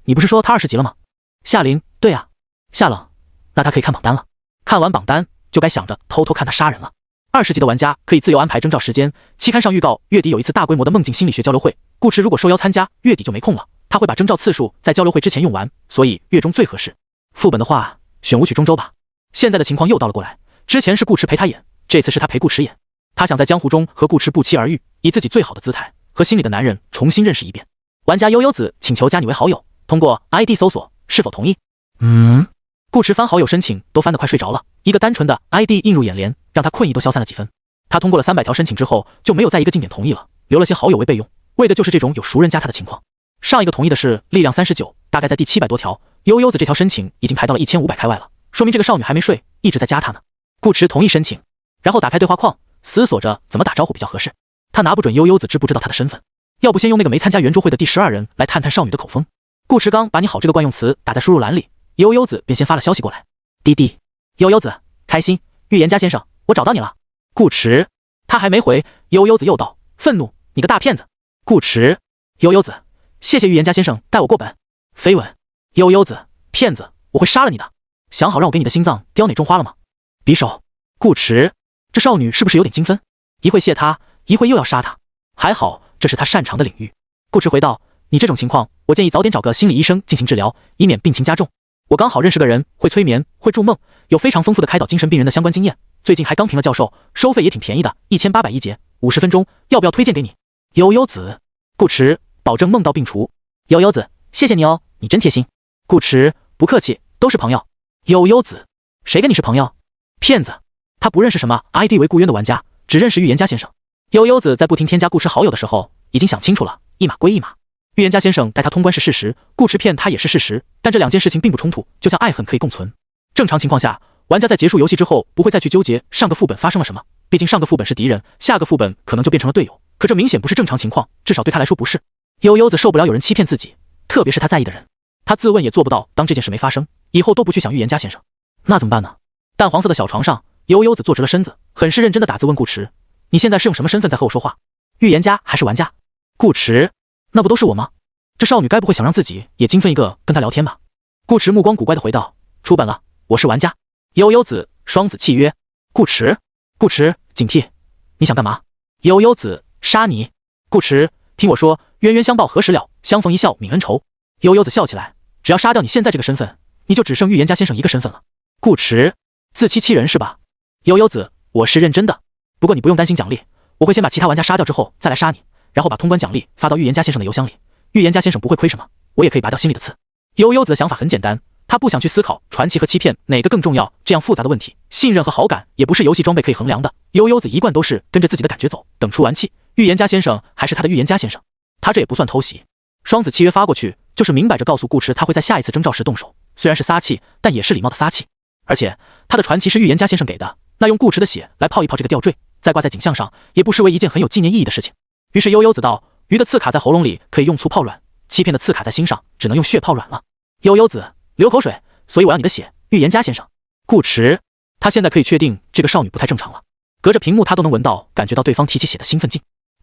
你不是说他20级了吗？夏玲，对啊。夏冷，那他可以看榜单了。看完榜单就该想着偷偷看他杀人了。20级的玩家可以自由安排征召时间，期刊上预告月底有一次大规模的梦境心理学交流会，顾池如果受邀参加，月底就没空了，他会把征召次数在交流会之前用完，所以月中最合适。副本的话，选舞曲中州吧。现在的情况又倒了过来，之前是顾池陪他演，这次是他陪顾池演。他想在江湖中和顾池不期而遇，以自己最好的姿态和心里的男人重新认识一遍。玩家悠悠子请求加你为好友，通过 ID 搜索是否同意。顾池翻好友申请都翻得快睡着了，一个单纯的 ID 映入眼帘，让他困意都消散了几分。他通过了300条申请之后，就没有在一个竞点同意了，留了些好友为备用，为的就是这种有熟人加他的情况。上一个同意的是力量39，大概在第700多条，悠悠子这条申请已经排到了1500开外了，说明这个少女还没睡，一直在加他呢。顾池同意申请，然后打开对话框，思索着怎么打招呼比较合适。他拿不准悠悠子知不知道他的身份，要不先用那个没参加圆桌会的第12人来探探少女的口风。顾池刚把你好这个惯用词打在输入栏里，悠悠子便先发了消息过来。滴滴，悠悠子，开心，预言家先生，我找到你了。顾池，他还没回，悠悠子又道，愤怒，你个大骗子。顾池，悠悠子，谢谢预言家先生带我过本。绯闻，悠悠子，骗子，我会杀了你的。想好让我给你的心脏雕哪种花了吗？匕首，顾池，这少女是不是有点精分？一会谢他，一会又要杀他，还好这是他擅长的领域。顾池回道，你这种情况，我建议早点找个心理医生进行治疗，以免病情加重。我刚好认识个人，会催眠，会筑梦，有非常丰富的开导精神病人的相关经验，最近还刚评了教授，收费也挺便宜的，1800一节，50分钟，要不要推荐给你？悠悠子，顾池，保证梦到病除。悠悠子，谢谢你哦，你真贴心。顾池，不客气，都是朋友。悠悠子，谁跟你是朋友？骗子，他不认识什么 ID 为顾渊的玩家，只认识预言家先生。悠悠子在不停添加顾池好友的时候，已经想清楚了，一码归一码。预言家先生带他通关是事实，顾池骗他也是事实，但这两件事情并不冲突，就像爱恨可以共存。正常情况下，玩家在结束游戏之后不会再去纠结上个副本发生了什么，毕竟上个副本是敌人，下个副本可能就变成了队友，可这明显不是正常情况，至少对他来说不是。悠悠子受不了有人欺骗自己，特别是他在意的人，他自问也做不到当这件事没发生，以后都不去想预言家先生。那怎么办呢？淡黄色的小床上，悠悠子坐直了身子，很是认真的打字问顾池，你现在是用什么身份在和我说话？预言家还是玩家？顾池，那不都是我吗？这少女该不会想让自己也精分一个跟他聊天吧？顾池目光古怪的回道，出本了，我是玩家。悠悠子，双子契约。顾池，警惕，你想干嘛？悠悠子，杀你。顾池，听我说，冤冤相报何时了，相逢一笑泯恩仇。悠悠子笑起来，只要杀掉你现在这个身份，你就只剩预言家先生一个身份了。顾池，自欺欺人是吧？悠悠子，我是认真的，不过你不用担心奖励，我会先把其他玩家杀掉之后再来杀你，然后把通关奖励发到预言家先生的邮箱里，预言家先生不会亏什么，我也可以拔掉心里的刺。悠悠子的想法很简单，他不想去思考传奇和欺骗哪个更重要这样复杂的问题，信任和好感也不是游戏装备可以衡量的，悠悠子一贯都是跟着自己的感觉走，等出完气，预言家先生还是他的预言家先生，他这也不算偷袭。双子契约发过去，就是明摆着告诉顾池他会在下一次征召时动手，虽然是撒气，但也是礼貌的撒气。而且他的传奇是预言家先生给的，那用顾池的血来泡一泡这个吊坠，再挂在颈项上，也不失为一件很有纪念意义的事情。于是悠悠子道，鱼的刺卡在喉咙里可以用醋泡软，欺骗的刺卡在心上只能用血泡软了。悠悠子，流口水，所以我要你的血，预言家先生。顾池，他现在可以确定这个少女不太正常了，隔着屏幕他都能闻到感觉到对方提起血的兴奋劲，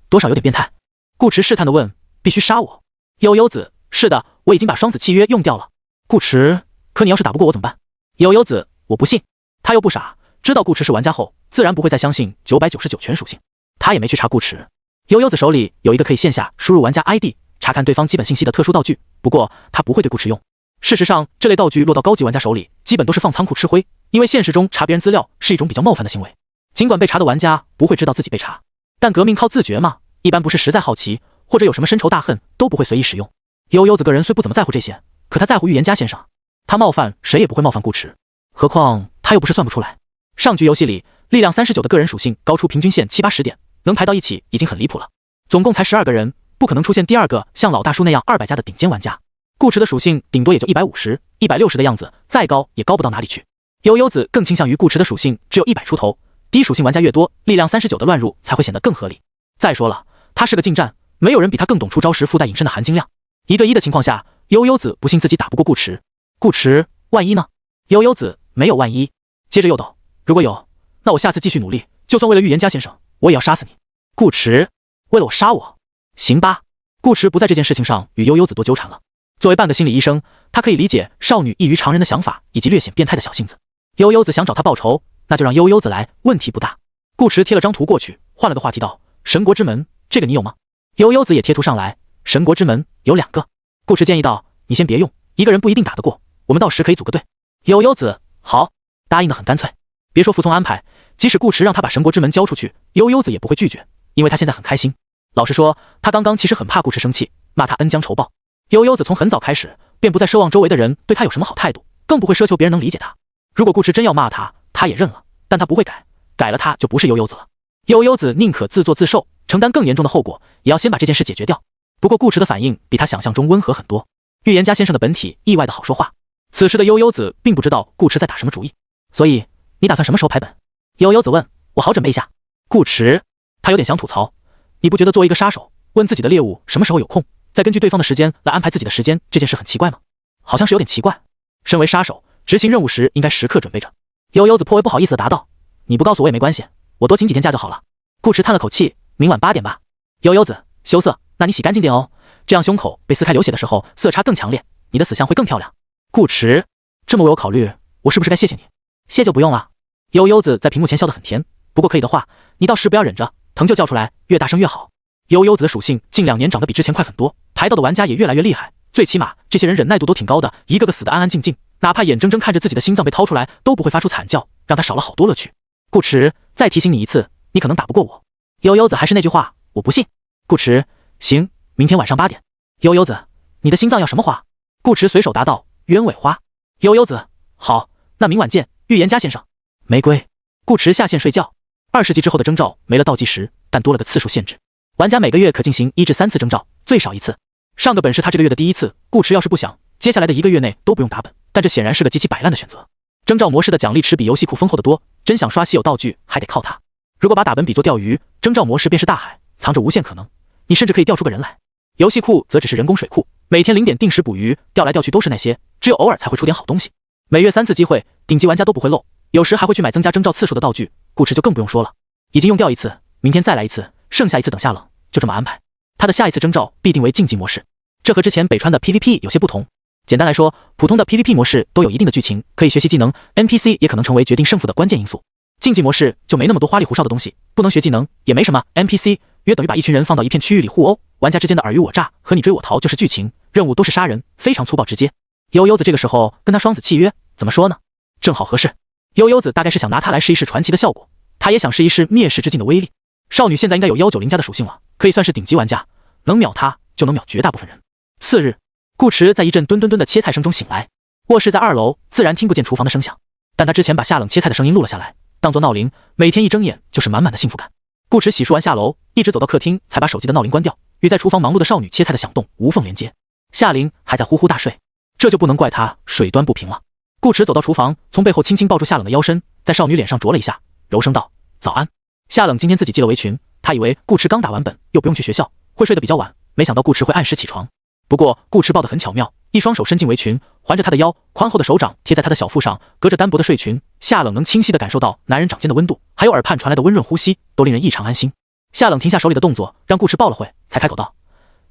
多少有点变态。顾池试探地问，必须杀我？悠悠子，是的，我已经把双子契约用掉了。顾池，可你要是打不过我怎么办？悠悠子，我不信。他又不傻，知道顾池是玩家后，自然不会再相信999全属性。他也没去查顾池。悠悠子手里有一个可以线下输入玩家 ID 查看对方基本信息的特殊道具，不过他不会对顾池用。事实上，这类道具落到高级玩家手里，基本都是放仓库吃灰，因为现实中查别人资料是一种比较冒犯的行为。尽管被查的玩家不会知道自己被查，但革命靠自觉嘛，一般不是实在好奇或者有什么深仇大恨，都不会随意使用。悠悠子个人虽不怎么在乎这些，可他在乎预言家先生，他冒犯谁也不会冒犯顾池，何况他又不是算不出来。上局游戏里，力量39的个人属性高出平均线7、80点，能排到一起已经很离谱了。总共才12个人，不可能出现第二个像老大叔那样200加的顶尖玩家。顾池的属性顶多也就150、160的样子，再高也高不到哪里去。悠悠子更倾向于顾池的属性只有100出头，低属性玩家越多，力量39的乱入才会显得更合理。再说了，他是个近战，没有人比他更懂出招时附带隐身的含金量。1对1的情况下，悠悠子不信自己打不过顾池。顾池，万一呢？悠悠子没有万一。接着又道，如果有，那我下次继续努力，就算为了预言家先生，我也要杀死你。顾池，为了我杀我？行吧。顾池不在这件事情上与悠悠子多纠缠了。作为半个心理医生，他可以理解少女异于常人的想法以及略显变态的小性子。悠悠子想找他报仇，那就让悠悠子来，问题不大。顾池贴了张图过去，换了个话题道，神国之门，这个你有吗？悠悠子也贴图上来，神国之门有2个。顾池建议道，你先别用，一个人不一定打得过，我们到时可以组个队。悠悠子好，答应得很干脆。别说服从安排，即使顾池让他把神国之门交出去，悠悠子也不会拒绝，因为他现在很开心。老实说，他刚刚其实很怕顾池生气，骂他恩将仇报。悠悠子从很早开始便不再奢望周围的人对他有什么好态度，更不会奢求别人能理解他。如果顾池真要骂他，他也认了，但他不会改，改了他就不是悠悠子了。悠悠子宁可自作自受，承担更严重的后果，也要先把这件事解决掉。不过顾池的反应比他想象中温和很多。预言家先生的本体意外的好说话。此时的悠悠子并不知道顾池在打什么主意，所以你打算什么时候排本？悠悠子问。我好准备一下。顾池他有点想吐槽，你不觉得作为一个杀手，问自己的猎物什么时候有空，再根据对方的时间来安排自己的时间，这件事很奇怪吗？好像是有点奇怪。身为杀手，执行任务时应该时刻准备着。悠悠子颇为不好意思地答道，你不告诉我也没关系，我多请几天假就好了。顾池叹了口气，明晚8点吧。悠悠子羞涩，那你洗干净点哦，这样胸口被撕开流血的时候色差更强烈，你的死相会更漂亮。顾池这么为我考虑，我是不是该谢谢你？谢就不用了。悠悠子在屏幕前笑得很甜，不过可以的话，你到时不要忍着，疼就叫出来，越大声越好。悠悠子的属性近2年长得比之前快很多，排到的玩家也越来越厉害，最起码这些人忍耐度都挺高的，一个个死得安安静静，哪怕眼睁睁看着自己的心脏被掏出来都不会发出惨叫，让他少了好多乐趣。顾池，再提醒你一次，你可能打不过我。悠悠子还是那句话，我不信。顾池，行，明天晚上8点。悠悠子，你的心脏要什么花？顾池随手答道，鸢尾花。悠悠子，好，那明晚见，预言家先生。玫瑰。顾池下线睡觉。20级之后的征召没了倒计时，但多了个次数限制，玩家每个月可进行1至3次征召，最少1次。上个本是他这个月的第1次，顾池要是不想，接下来的1个月内都不用打本，但这显然是个极其摆烂的选择。征召模式的奖励池比游戏库丰厚的多，真想刷稀有道具还得靠它。如果把打本比作钓鱼，征召模式便是大海，藏着无限可能，你甚至可以钓出个人来。游戏库则只是人工水库，每天0点定时捕鱼，钓来钓去都是那些，只有偶尔才会出点好东西。每月3次机会，顶级玩家都不会漏，有时还会去买增加征召次数的道具，顾池就更不用说了，已经用掉1次，明天再来1次，剩下1次等下冷，就这么安排。他的下一次征召必定为竞技模式，这和之前北川的 PVP 有些不同。简单来说，普通的 PVP 模式都有一定的剧情，可以学习技能， NPC 也可能成为决定胜负的关键因素。竞技模式就没那么多花里胡哨的东西，不能学技能，也没什么 NPC， 约等于把一群人放到一片区域里互殴，玩家之间的尔虞我诈和你追我逃就是剧情，任务都是杀人，非常粗暴直接。悠悠子这个时候跟他双子契约，怎么说呢？正好合适。悠悠子大概是想拿他来试一试传奇的效果，他也想试一试灭世之境的威力。少女现在应该有190加的属性了，可以算是顶级玩家，能秒他就能秒绝大部分人。次日，顾池在一阵吨吨吨的切菜声中醒来，卧室在2楼，自然听不见厨房的声响，但他之前把夏冷切菜的声音录了下来，当作闹铃，每天一睁眼就是满满的幸福感。顾池洗漱完下楼，一直走到客厅才把手机的闹铃关掉，与在厨房忙碌的少女切菜的响动无缝连接。夏琳还在呼呼大睡，这就不能怪他水端不平了。顾池走到厨房，从背后轻轻抱住夏冷的腰身，在少女脸上啄了一下，柔声道：早安。夏冷今天自己系了围裙，他以为顾池刚打完本又不用去学校，会睡得比较晚，没想到顾池会按时起床。不过顾池抱得很巧妙，一双手伸进围裙，环着她的腰，宽厚的手掌贴在她的小腹上，隔着单薄的睡裙，夏冷能清晰地感受到男人掌间的温度，还有耳畔传来的温润呼吸，都令人异常安心。夏冷停下手里的动作，让顾池抱了会，才开口道：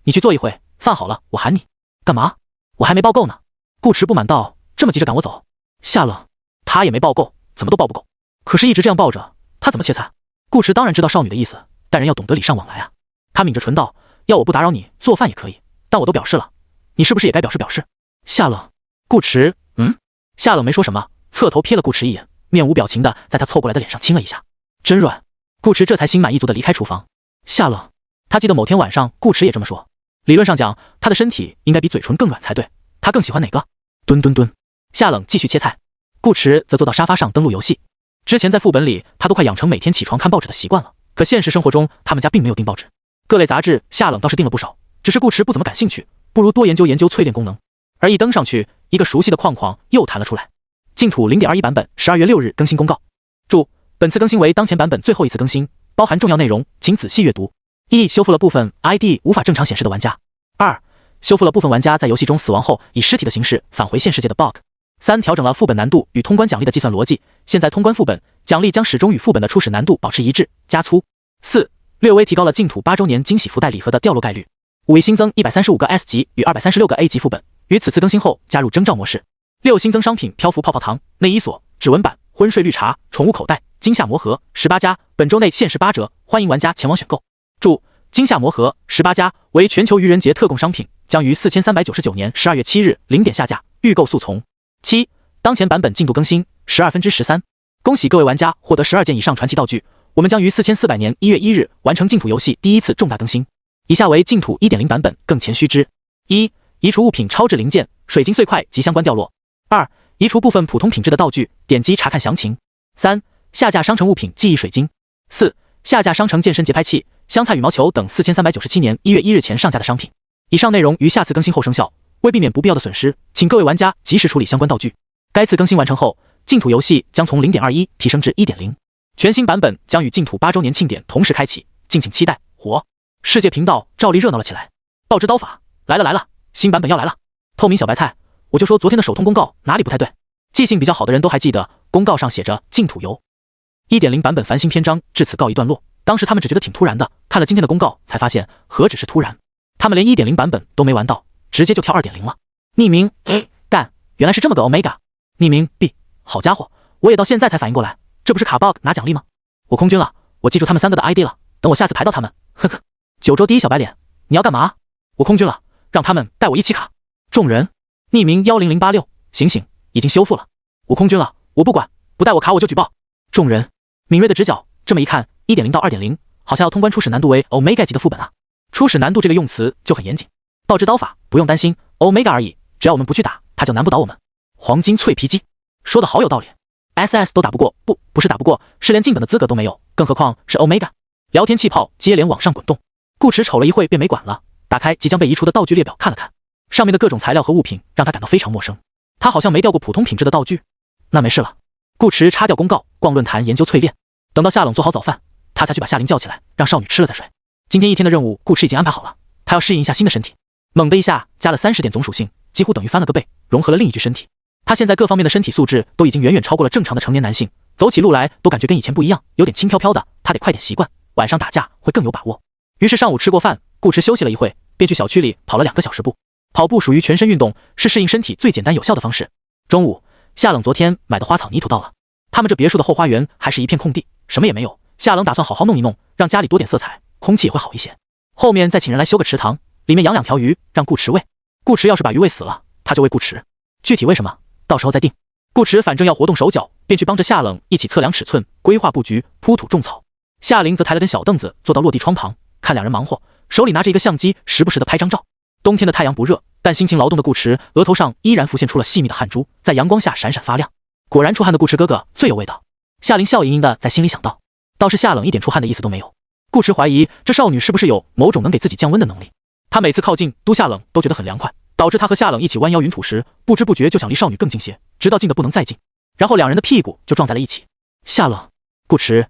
你去坐一会，饭好了我喊你。干嘛？我还没抱够呢。顾池不满道：这么急着赶我走？夏冷，他也没抱够，怎么都抱不够。可是，一直这样抱着，他怎么切菜？顾迟当然知道少女的意思，但人要懂得礼尚往来啊。他抿着唇道：“要我不打扰你做饭也可以，但我都表示了，你是不是也该表示表示？”夏冷，顾迟，夏冷没说什么，侧头瞥了顾迟一眼，面无表情的在他凑过来的脸上亲了一下，真软。顾迟这才心满意足的离开厨房。夏冷，他记得某天晚上顾迟也这么说。理论上讲，他的身体应该比嘴唇更软才对，他更喜欢哪个？蹲蹲蹲。夏冷继续切菜，顾迟则坐到沙发上登录游戏。之前在副本里，他都快养成每天起床看报纸的习惯了。可现实生活中，他们家并没有订报纸，各类杂志夏冷倒是订了不少，只是顾迟不怎么感兴趣，不如多研究研究淬炼功能。而一登上去，一个熟悉的框框又弹了出来：净土 0.21 版本12月6日更新公告。注：本次更新为当前版本最后一次更新，包含重要内容，请仔细阅读。1. 修复了部分 ID 无法正常显示的玩家。2. 修复了部分玩家在游戏中死亡后以尸体的形式返回现世界的 bug。3. 调整了副本难度与通关奖励的计算逻辑，现在通关副本奖励将始终与副本的初始难度保持一致，加粗。4. 略微提高了净土8周年惊喜福袋礼盒的掉落概率。5. 新增135个 S 级与236个 A 级副本，于此次更新后加入征召模式。6. 新增商品漂浮泡泡糖、内衣锁、指纹板、昏睡绿茶、宠物口袋、惊吓魔盒18+，本周内限时8折，欢迎玩家前往选购。注：惊吓魔盒18+为全球愚人节特供商品，将于4399年12月7日0点下架，预购速从。7. 当前版本进度更新12/13，恭喜各位玩家获得12件以上传奇道具，我们将于4400年1月1日完成净土游戏第一次重大更新。以下为净土 1.0 版本更前须知： 1. 移除物品超质零件、水晶碎块及相关掉落。2. 移除部分普通品质的道具，点击查看详情。3. 下架商城物品记忆水晶。4. 下架商城健身节拍器、香菜羽毛球等4397年1月1日前上架的商品。以上内容于下次更新后生效，为避免不必要的损失，请各位玩家及时处理相关道具。该次更新完成后，净土游戏将从 0.21 提升至 1.0， 全新版本将与净土8周年庆典同时开启，敬请期待。火世界频道照例热闹了起来，爆之刀法来了来了，新版本要来了。透明小白菜，我就说昨天的手通公告哪里不太对。记性比较好的人都还记得，公告上写着净土游 1.0 版本繁星篇章至此告一段落。当时他们只觉得挺突然的，看了今天的公告才发现何止是突然，他们连 1.0 版本都没玩到，直接就跳 2.0 了。匿名 A 干，原来是这么个 Omega。匿名 B， 好家伙，我也到现在才反应过来，这不是卡 bug 拿奖励吗？我空军了，我记住他们3个的 ID 了，等我下次排到他们，呵呵。九州第一小白脸，你要干嘛？我空军了，让他们带我一起卡。众人，匿名10086，醒醒，已经修复了。我空军了，我不管，不带我卡我就举报。众人，敏锐的直角，这么一看 1.0 到 2.0 好像要通关初始难度为 Omega 级的副本啊。初始难度这个用词就很严谨，爆之刀法不用担心 Omega 而已，只要我们不去打，他就难不倒我们。黄金脆皮鸡说的好有道理， SS 都打不过，不是打不过，是连进本的资格都没有，更何况是 Omega。 聊天气泡接连往上滚动，顾迟瞅了一会便没管了，打开即将被移除的道具列表看了看，上面的各种材料和物品让他感到非常陌生，他好像没掉过普通品质的道具。那没事了，顾迟擦掉公告，逛论坛研究淬炼，等到夏冷做好早饭，他才去把夏琳叫起来，让少女吃了再睡。今天一天的任务顾迟已经安排好了，他要适应一下新的身体。猛的一下加了30点总属性，几乎等于翻了个倍，融合了另一具身体。他现在各方面的身体素质都已经远远超过了正常的成年男性，走起路来都感觉跟以前不一样，有点轻飘飘的，他得快点习惯，晚上打架会更有把握。于是上午吃过饭，顾迟休息了一会，便去小区里跑了2个小时步。跑步属于全身运动，是适应身体最简单有效的方式。中午，夏冷昨天买的花草泥土到了，他们这别墅的后花园还是一片空地，什么也没有。夏冷打算好好弄一弄，让家里多点色彩，空气也会好一些。后面再请人来修个池塘，里面养2条鱼，让顾迟喂。顾迟要是把鱼喂死了，他就喂顾迟。具体为什么，到时候再定。顾迟反正要活动手脚，便去帮着夏冷一起测量尺寸、规划布局、铺土种草。夏琳则抬了根小凳子坐到落地窗旁，看2人忙活，手里拿着一个相机，时不时的拍张照。冬天的太阳不热，但辛勤劳动的顾迟额头上依然浮现出了细密的汗珠，在阳光下闪闪发亮。果然出汗的顾迟哥哥最有味道。夏琳笑盈盈的在心里想到，倒是夏冷一点出汗的意思都没有。顾迟怀疑这少女是不是有某种能给自己降温的能力。他每次靠近都夏冷都觉得很凉快，导致他和夏冷一起弯腰匀土时，不知不觉就想离少女更近些，直到近的不能再近，然后2人的屁股就撞在了一起。夏冷，顾迟，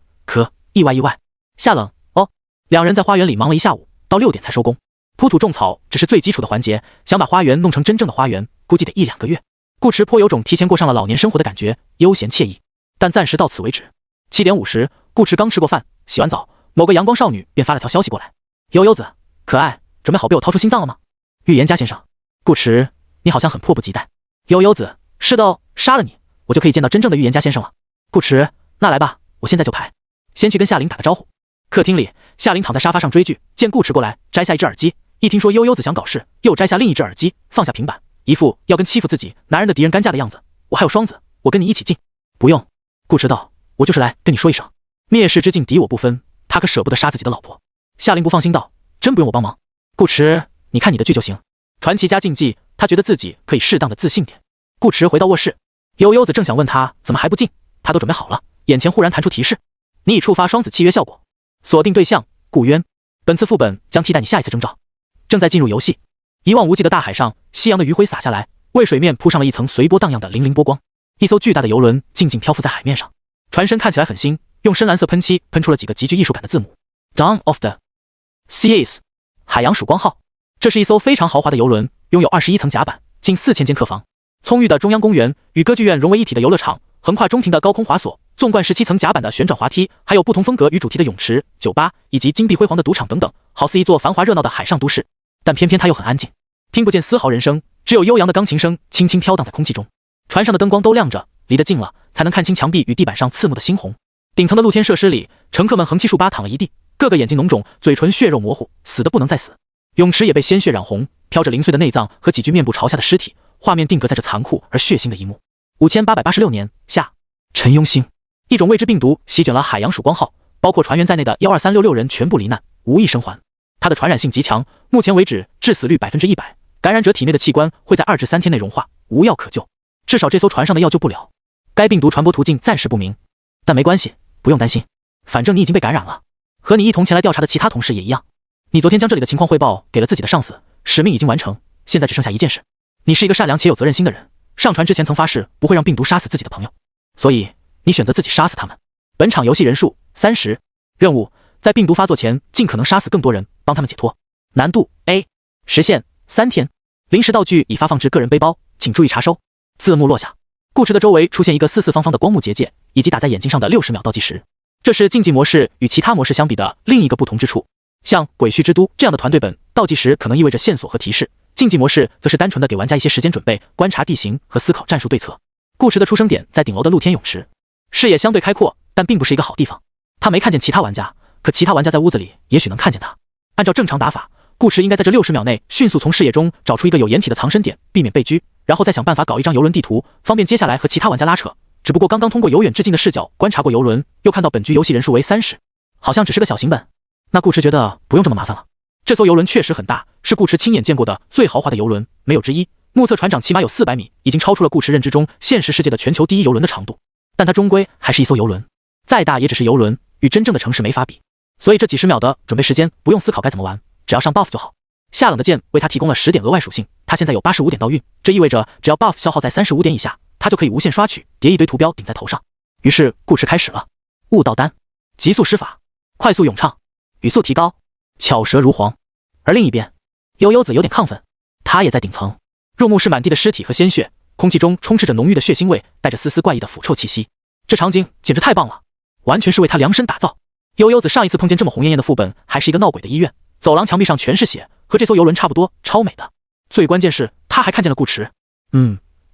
意外。夏冷，哦。2人在花园里忙了一下午，到6点才收工。铺土种草只是最基础的环节，想把花园弄成真正的花园，估计得1-2个月。顾迟颇有种提前过上了老年生活的感觉，悠闲惬意。但暂时到此为止。7点50，顾迟刚吃过饭，洗完澡，某个阳光少女便发了条消息过来：悠悠子，可爱，准备好被我掏出心脏了吗？预言家先生，顾迟，你好像很迫不及待。悠悠子，是的哦，杀了你，我就可以见到真正的预言家先生了。顾迟，那来吧，我现在就排。先去跟夏琳打个招呼。客厅里，夏琳躺在沙发上追剧，见顾迟过来，摘下一只耳机，一听说悠悠子想搞事，又摘下另一只耳机，放下平板，一副要跟欺负自己男人的敌人干架的样子。我还有双子，我跟你一起进。不用。顾迟道，我就是来跟你说一声，灭世之境敌我不分，他可舍不得杀自己的老婆。夏琳不放心道，真不用我帮忙？顾迟，你看你的剧就行。传奇加竞技，他觉得自己可以适当的自信点。顾迟回到卧室，悠悠子正想问他怎么还不进，他都准备好了，眼前忽然弹出提示，你已触发双子契约效果，锁定对象顾渊，本次副本将替代你下一次征召。正在进入游戏，一望无际的大海上，夕阳的余晖洒下来，为水面铺上了一层随波荡漾的粼粼波光。一艘巨大的游轮静静漂浮在海面上，船身看起来很新，用深蓝色喷漆喷出了几个极具艺术感的字母 Dawn of the Seas 海洋曙光号。这是一艘非常豪华的游轮，拥有21层甲板，近4000间客房。葱郁的中央公园与歌剧院融为一体的游乐场，横跨中庭的高空滑索，纵贯17层甲板的旋转滑梯，还有不同风格与主题的泳池、酒吧以及金碧辉煌的赌场等等，好似一座繁华热闹的海上都市。但偏偏它又很安静，听不见丝毫人声，只有悠扬的钢琴声轻轻飘荡在空气中。船上的灯光都亮着，离得近了才能看清墙壁与地板上刺目的猩红。顶层的露天设施里，乘客们横七竖八躺了一地，个个眼睛脓肿，嘴唇血肉模糊，死得不能再死。泳池也被鲜血染红，飘着零碎的内脏和几具面部朝下的尸体，画面定格在这残酷而血腥的一幕。5886年夏，陈庸星，一种未知病毒席卷了海洋曙光号，包括船员在内的12366人全部罹难，无一生还。它的传染性极强，目前为止致死率100%，感染者体内的器官会在2至3天内融化，无药可救。至少这艘船上的药救不了。该病毒传播途径暂时不明，但没关系，不用担心，反正你已经被感染了，和你一同前来调查的其他同事也一样。你昨天将这里的情况汇报给了自己的上司，使命已经完成，现在只剩下一件事。你是一个善良且有责任心的人，上船之前曾发誓不会让病毒杀死自己的朋友，所以你选择自己杀死他们。本场游戏人数30，任务在病毒发作前尽可能杀死更多人，帮他们解脱。难度 A， 时限3天。临时道具已发放至个人背包，请注意查收。字幕落下，顾迟的周围出现一个四四方方的光幕结界，以及打在眼睛上的60秒倒计时。这是竞技模式与其他模式相比的另一个不同之处。像《鬼墟之都》这样的团队本，倒计时可能意味着线索和提示，竞技模式则是单纯的给玩家一些时间准备、观察地形和思考战术对策。顾迟的出生点在顶楼的露天泳池，视野相对开阔，但并不是一个好地方。他没看见其他玩家，可其他玩家在屋子里也许能看见他。按照正常打法，顾迟应该在这60秒内迅速从视野中找出一个有掩体的藏身点，避免被狙，然后再想办法搞一张游轮地图，方便接下来和其他玩家拉扯。只不过刚刚通过由远至近的视角观察过游轮，又看到本局游戏人数为30，好像只是个小型本。那顾迟觉得不用这么麻烦了。这艘游轮确实很大，是顾迟亲眼见过的最豪华的游轮，没有之一。目测船长起码有400米，已经超出了顾迟认知中现实世界的全球第一游轮的长度。但它终归还是一艘游轮，再大也只是游轮，与真正的城市没法比。所以这几十秒的准备时间不用思考该怎么玩，只要上 buff 就好。夏冷的剑为他提供了10点额外属性，他现在有85点到运，这意味着只要 buff 消耗在35点以下，他就可以无限刷取，叠一堆图标顶在头上。于是顾迟开始了悟道丹、急速施法、快速咏唱、语速提高、巧舌如簧。而另一边，悠悠子有点亢奋，他也在顶层。入目是满地的尸体和鲜血，空气中充斥着浓郁的血腥味，带着丝丝怪异的腐臭气息。这场景简直太棒了，完全是为他量身打造。悠悠子上一次碰见这么红艳艳的副本，还是一个闹鬼的医院，走廊墙壁上全是血，和这艘游轮差不多，超美的。最关键是他还看见了顾迟，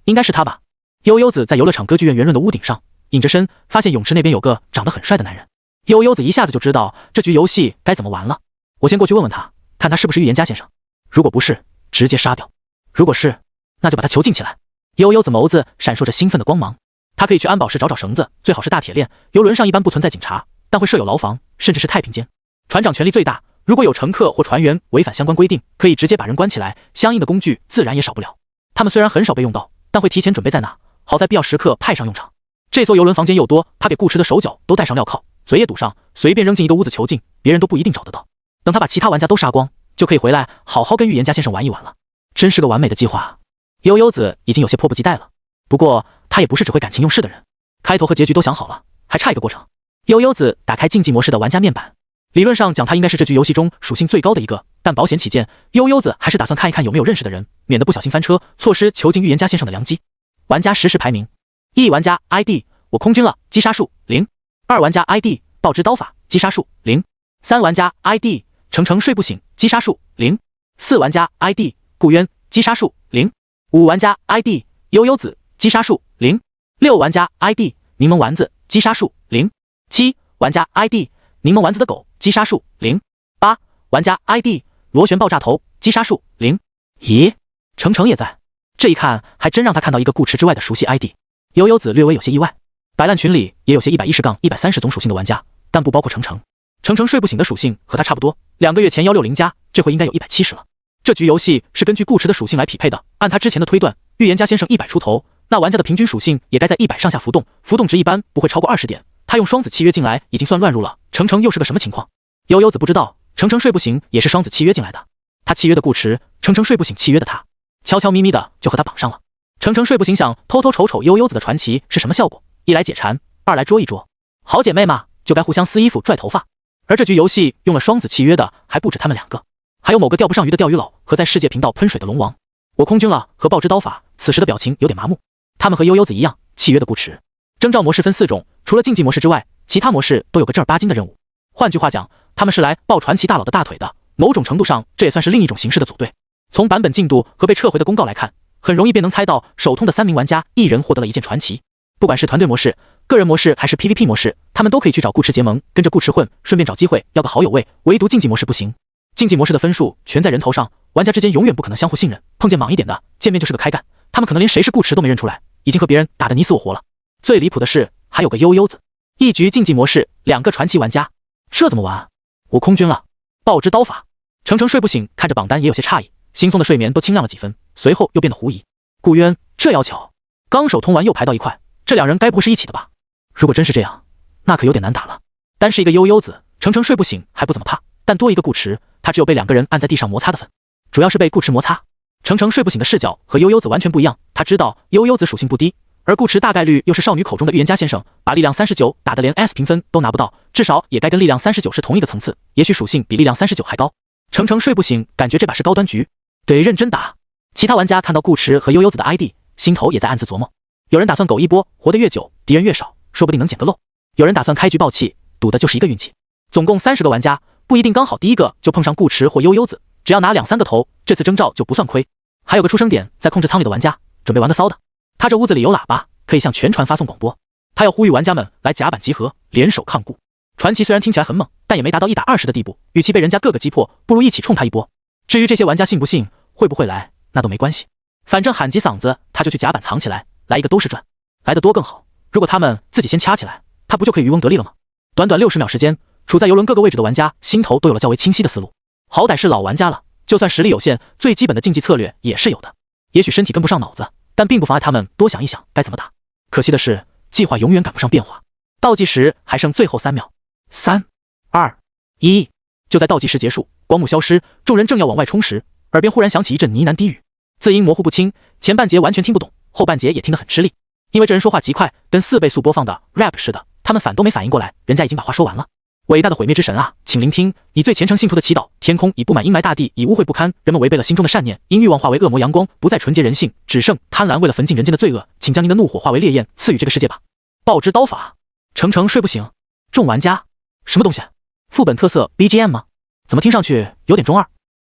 应该是他吧。悠悠子在游乐场歌剧院圆润的屋顶上隐着身，发现泳池那边有个长得很帅的男人。悠悠子一下子就知道这局游戏该怎么玩了。我先过去问问他，看他是不是预言家先生。如果不是，直接杀掉；如果是，那就把他囚禁起来。悠悠子眸子闪烁着兴奋的光芒，他可以去安保室找找绳子，最好是大铁链。游轮上一般不存在警察，但会设有牢房，甚至是太平间。船长权力最大，如果有乘客或船员违反相关规定，可以直接把人关起来，相应的工具自然也少不了。他们虽然很少被用到，但会提前准备在哪，好在必要时刻派上用场。这艘游轮房间又多，他给顾迟的手脚都戴上镣铐，嘴也堵上，随便扔进一个屋子囚禁，别人都不一定找得到。等他把其他玩家都杀光，就可以回来好好跟预言家先生玩一玩了。真是个完美的计划。悠悠子已经有些迫不及待了，不过他也不是只会感情用事的人，开头和结局都想好了，还差一个过程。悠悠子打开竞技模式的玩家面板，理论上讲他应该是这局游戏中属性最高的一个，但保险起见，悠悠子还是打算看一看有没有认识的人，免得不小心翻车，错失囚禁预言家先生的良机。玩家实时排名：1玩家 ID 我空军了，击杀数0； 2玩家 ID 爆之刀法，击杀数0； 3玩家 ID 程程睡不醒，击杀数0； 4玩家 ID 顾渊，击杀数0； 5玩家 ID 悠悠子，击杀数0，6玩家 ID 柠檬丸子击杀数0，7玩家 ID 柠檬丸子的狗击杀数0，8玩家 ID 螺旋爆炸头击杀数0。咦，程程也在，这一看还真让他看到一个顾池之外的熟悉 ID。悠悠子略微有些意外，白烂群里也有些110-130总属性的玩家，但不包括程程。程程睡不醒的属性和他差不多，2个月前160加，这回应该有170了。这局游戏是根据顾池的属性来匹配的，按他之前的推断，预言家先生100出头，那玩家的平均属性也该在100上下浮动，浮动值一般不会超过20点。他用双子契约进来已经算乱入了，程程又是个什么情况？悠悠子不知道，程程睡不醒也是双子契约进来的，他契约的顾池，程程睡不醒契约的他，悄悄咪咪的就和他绑上了。程程睡不醒想偷偷瞅瞅悠悠子的传奇是什么效果，一来解馋，二来捉一捉，好姐妹嘛，就该互相撕衣服拽头发。而这局游戏用了双子契约的还不止他们2个，还有某个钓不上鱼的钓鱼佬和在世界频道喷水的龙王。我空军了和爆之刀法此时的表情有点麻木，他们和悠悠子一样，契约的顾池。征召模式分4种，除了竞技模式之外，其他模式都有个正儿八经的任务。换句话讲，他们是来抱传奇大佬的大腿的，某种程度上这也算是另一种形式的组队。从版本进度和被撤回的公告来看，很容易便能猜到手痛的3名玩家一人获得了一件传奇。不管是团队模式、个人模式还是 PVP 模式，他们都可以去找顾池结盟，跟着顾池混，顺便找机会要个好友位。唯独竞技模式不行，竞技模式的分数全在人头上，玩家之间永远不可能相互信任，碰见莽一点的，见面就是个开干。他们可能连谁是顾池都没认出来，已经和别人打得你死我活了。最离谱的是，还有个悠悠子，一局竞技模式2个传奇玩家，这怎么玩？我空军了，爆之刀法。程程睡不醒，看着榜单也有些诧异，惺忪的睡眠都清亮了几分，随后又变得狐疑。顾渊，这要巧，刚手通完又排到一块，这2人该不会是一起的吧？如果真是这样，那可有点难打了。单是一个悠悠子，程程睡不醒还不怎么怕，但多一个顾池，他只有被2个人按在地上摩擦的份，主要是被顾池摩擦。程程睡不醒的视角和悠悠子完全不一样，他知道悠悠子属性不低，而顾池大概率又是少女口中的预言家先生，把力量39打得连 S 评分都拿不到，至少也该跟力量39是同一个层次，也许属性比力量39还高。程程睡不醒，感觉这把是高端局，得认真打。其他玩家看到顾池和悠悠子的 ID， 心头也在暗自琢磨。有人打算苟一波，活得越久，敌人越少，说不定能捡个漏。有人打算开局爆气，赌的就是一个运气。总共30个玩家，不一定刚好第一个就碰上顾池或悠悠子，只要拿2-3个头，这次征召就不算亏。还有个出生点在控制舱里的玩家，准备玩个骚的。他这屋子里有喇叭，可以向全船发送广播。他要呼吁玩家们来甲板集合，联手抗顾。传奇虽然听起来很猛，但也没达到1打20的地步，与其被人家各个击破，不如一起冲他一波。至于这些玩家信不信，会不会来，那都没关系，反正喊急嗓子，他就去甲板藏起来，来一个都是赚，来得多更好。如果他们自己先掐起来，他不就可以渔翁得利了吗？短短60秒时间，处在游轮各个位置的玩家心头都有了较为清晰的思路。好歹是老玩家了，就算实力有限，最基本的竞技策略也是有的。也许身体跟不上脑子，但并不妨碍他们多想一想该怎么打。可惜的是，计划永远赶不上变化。倒计时还剩最后3秒，3、2、1。就在倒计时结束，光幕消失，众人正要往外冲时，耳边忽然响起一阵呢喃低语，字音模糊不清，前半节完全听不懂，后半节也听得很吃力，因为这人说话极快，跟4倍速播放的 rap 似的，他们反都没反应过来，人家已经把话说完了。伟大的毁灭之神啊，请聆听你最虔诚信徒的祈祷，天空已布满阴霾，大地已污秽不堪，人们违背了心中的善念，因欲望化为恶魔，阳光不再纯洁人性，只剩贪婪，为了焚尽人间的罪恶，请将您的怒火化为烈焰，赐予这个世界吧。爆之刀法，程程睡不醒，众玩家，什么东西？副本特色 BGM 吗？怎么听上去有点中二？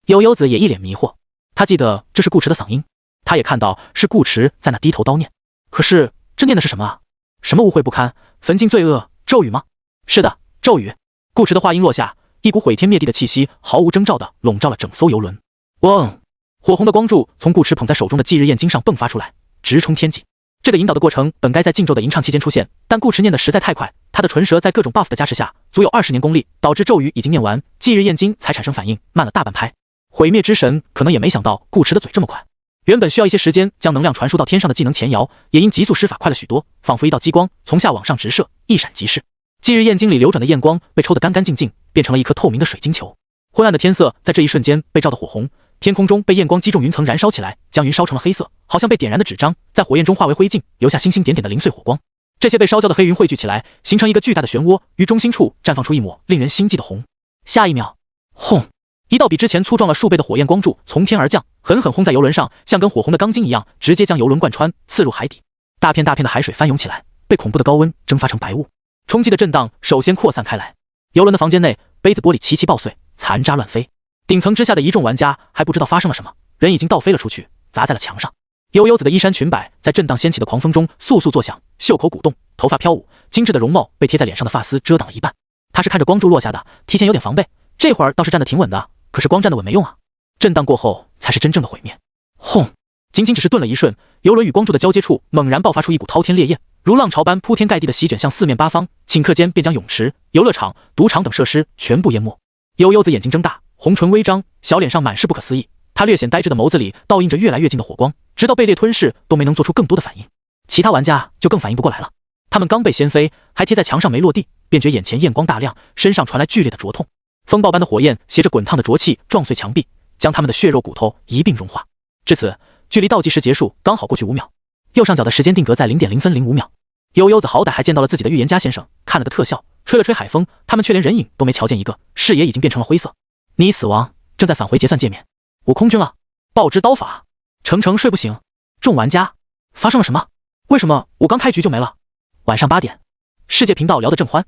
悠悠子也一脸迷惑，他记得这是顾池的嗓音，他也看到是顾池在那低头叨念，可是这念的是什么啊？什么污秽不堪，焚尽罪恶，咒语吗？是的，咒语。顾池的话音落下，一股毁天灭地的气息毫无征兆地笼罩了整艘游轮。嗡！火红的光柱从顾池捧在手中的忌日焰经上迸发出来，直冲天际。这个引导的过程本该在禁咒的吟唱期间出现，但顾池念得实在太快，他的唇舌在各种 buff 的加持下，足有20年功力，导致咒语已经念完，忌日焰经才产生反应，慢了大半拍。毁灭之神可能也没想到顾池的嘴这么快，原本需要一些时间将能量传输到天上的技能前摇，也因急速施法快了许多，仿佛一道激光从下往上直射，一闪即逝。忌日焰经里流转的焰光被抽得干干净净，变成了一颗透明的水晶球。昏暗的天色在这一瞬间被照得火红，天空中被焰光击中，云层燃烧起来，将云烧成了黑色，好像被点燃的纸张，在火焰中化为灰烬，留下星星点点的零碎火光。这些被烧焦的黑云汇聚起来，形成一个巨大的漩涡，于中心处绽放出一抹令人心悸的红。下一秒，轰！一道比之前粗壮了数倍的火焰光柱从天而降，狠狠轰在游轮上，像根火红的钢筋一样，直接将游轮贯穿，刺入海底。大片大片的海水翻涌起来，被恐怖的高温蒸发成白雾。冲击的震荡首先扩散开来，游轮的房间内杯子玻璃齐齐爆碎，残渣乱飞。顶层之下的一众玩家还不知道发生了什么，人已经倒飞了出去，砸在了墙上。悠悠子的衣衫裙摆在震荡掀起的狂风中簌簌作响，袖口鼓动，头发飘舞，精致的容貌被贴在脸上的发丝遮挡了一半。她是看着光柱落下的，提前有点防备，这会儿倒是站得挺稳的，可是光站得稳没用啊，震荡过后才是真正的毁灭。轰！仅仅只是顿了一瞬，游轮与光柱的交接处猛然爆发出一股滔天烈焰，如浪潮般铺天盖地的席卷向四面八方，顷刻间便将泳池、游乐场、赌场等设施全部淹没。悠悠子眼睛睁大，红唇微张，小脸上满是不可思议，她略显呆滞的眸子里倒映着越来越近的火光，直到被猎吞噬都没能做出更多的反应。其他玩家就更反应不过来了，他们刚被掀飞，还贴在墙上没落地，便觉眼前艳光大亮，身上传来剧烈的灼痛，风暴般的火焰携着滚烫的浊气撞碎墙壁，将他们的血肉骨头一并融化。至此，距离倒计时结束刚好过去5秒，右上角的时间定格在0.005秒。悠悠子好歹还见到了自己的预言家先生，看了个特效，吹了吹海风，他们却连人影都没瞧见一个，视野已经变成了灰色。你已死亡，正在返回结算界面。我空军了，爆之刀法。程程睡不醒。众玩家，发生了什么？为什么我刚开局就没了？晚上8点，世界频道聊得正欢，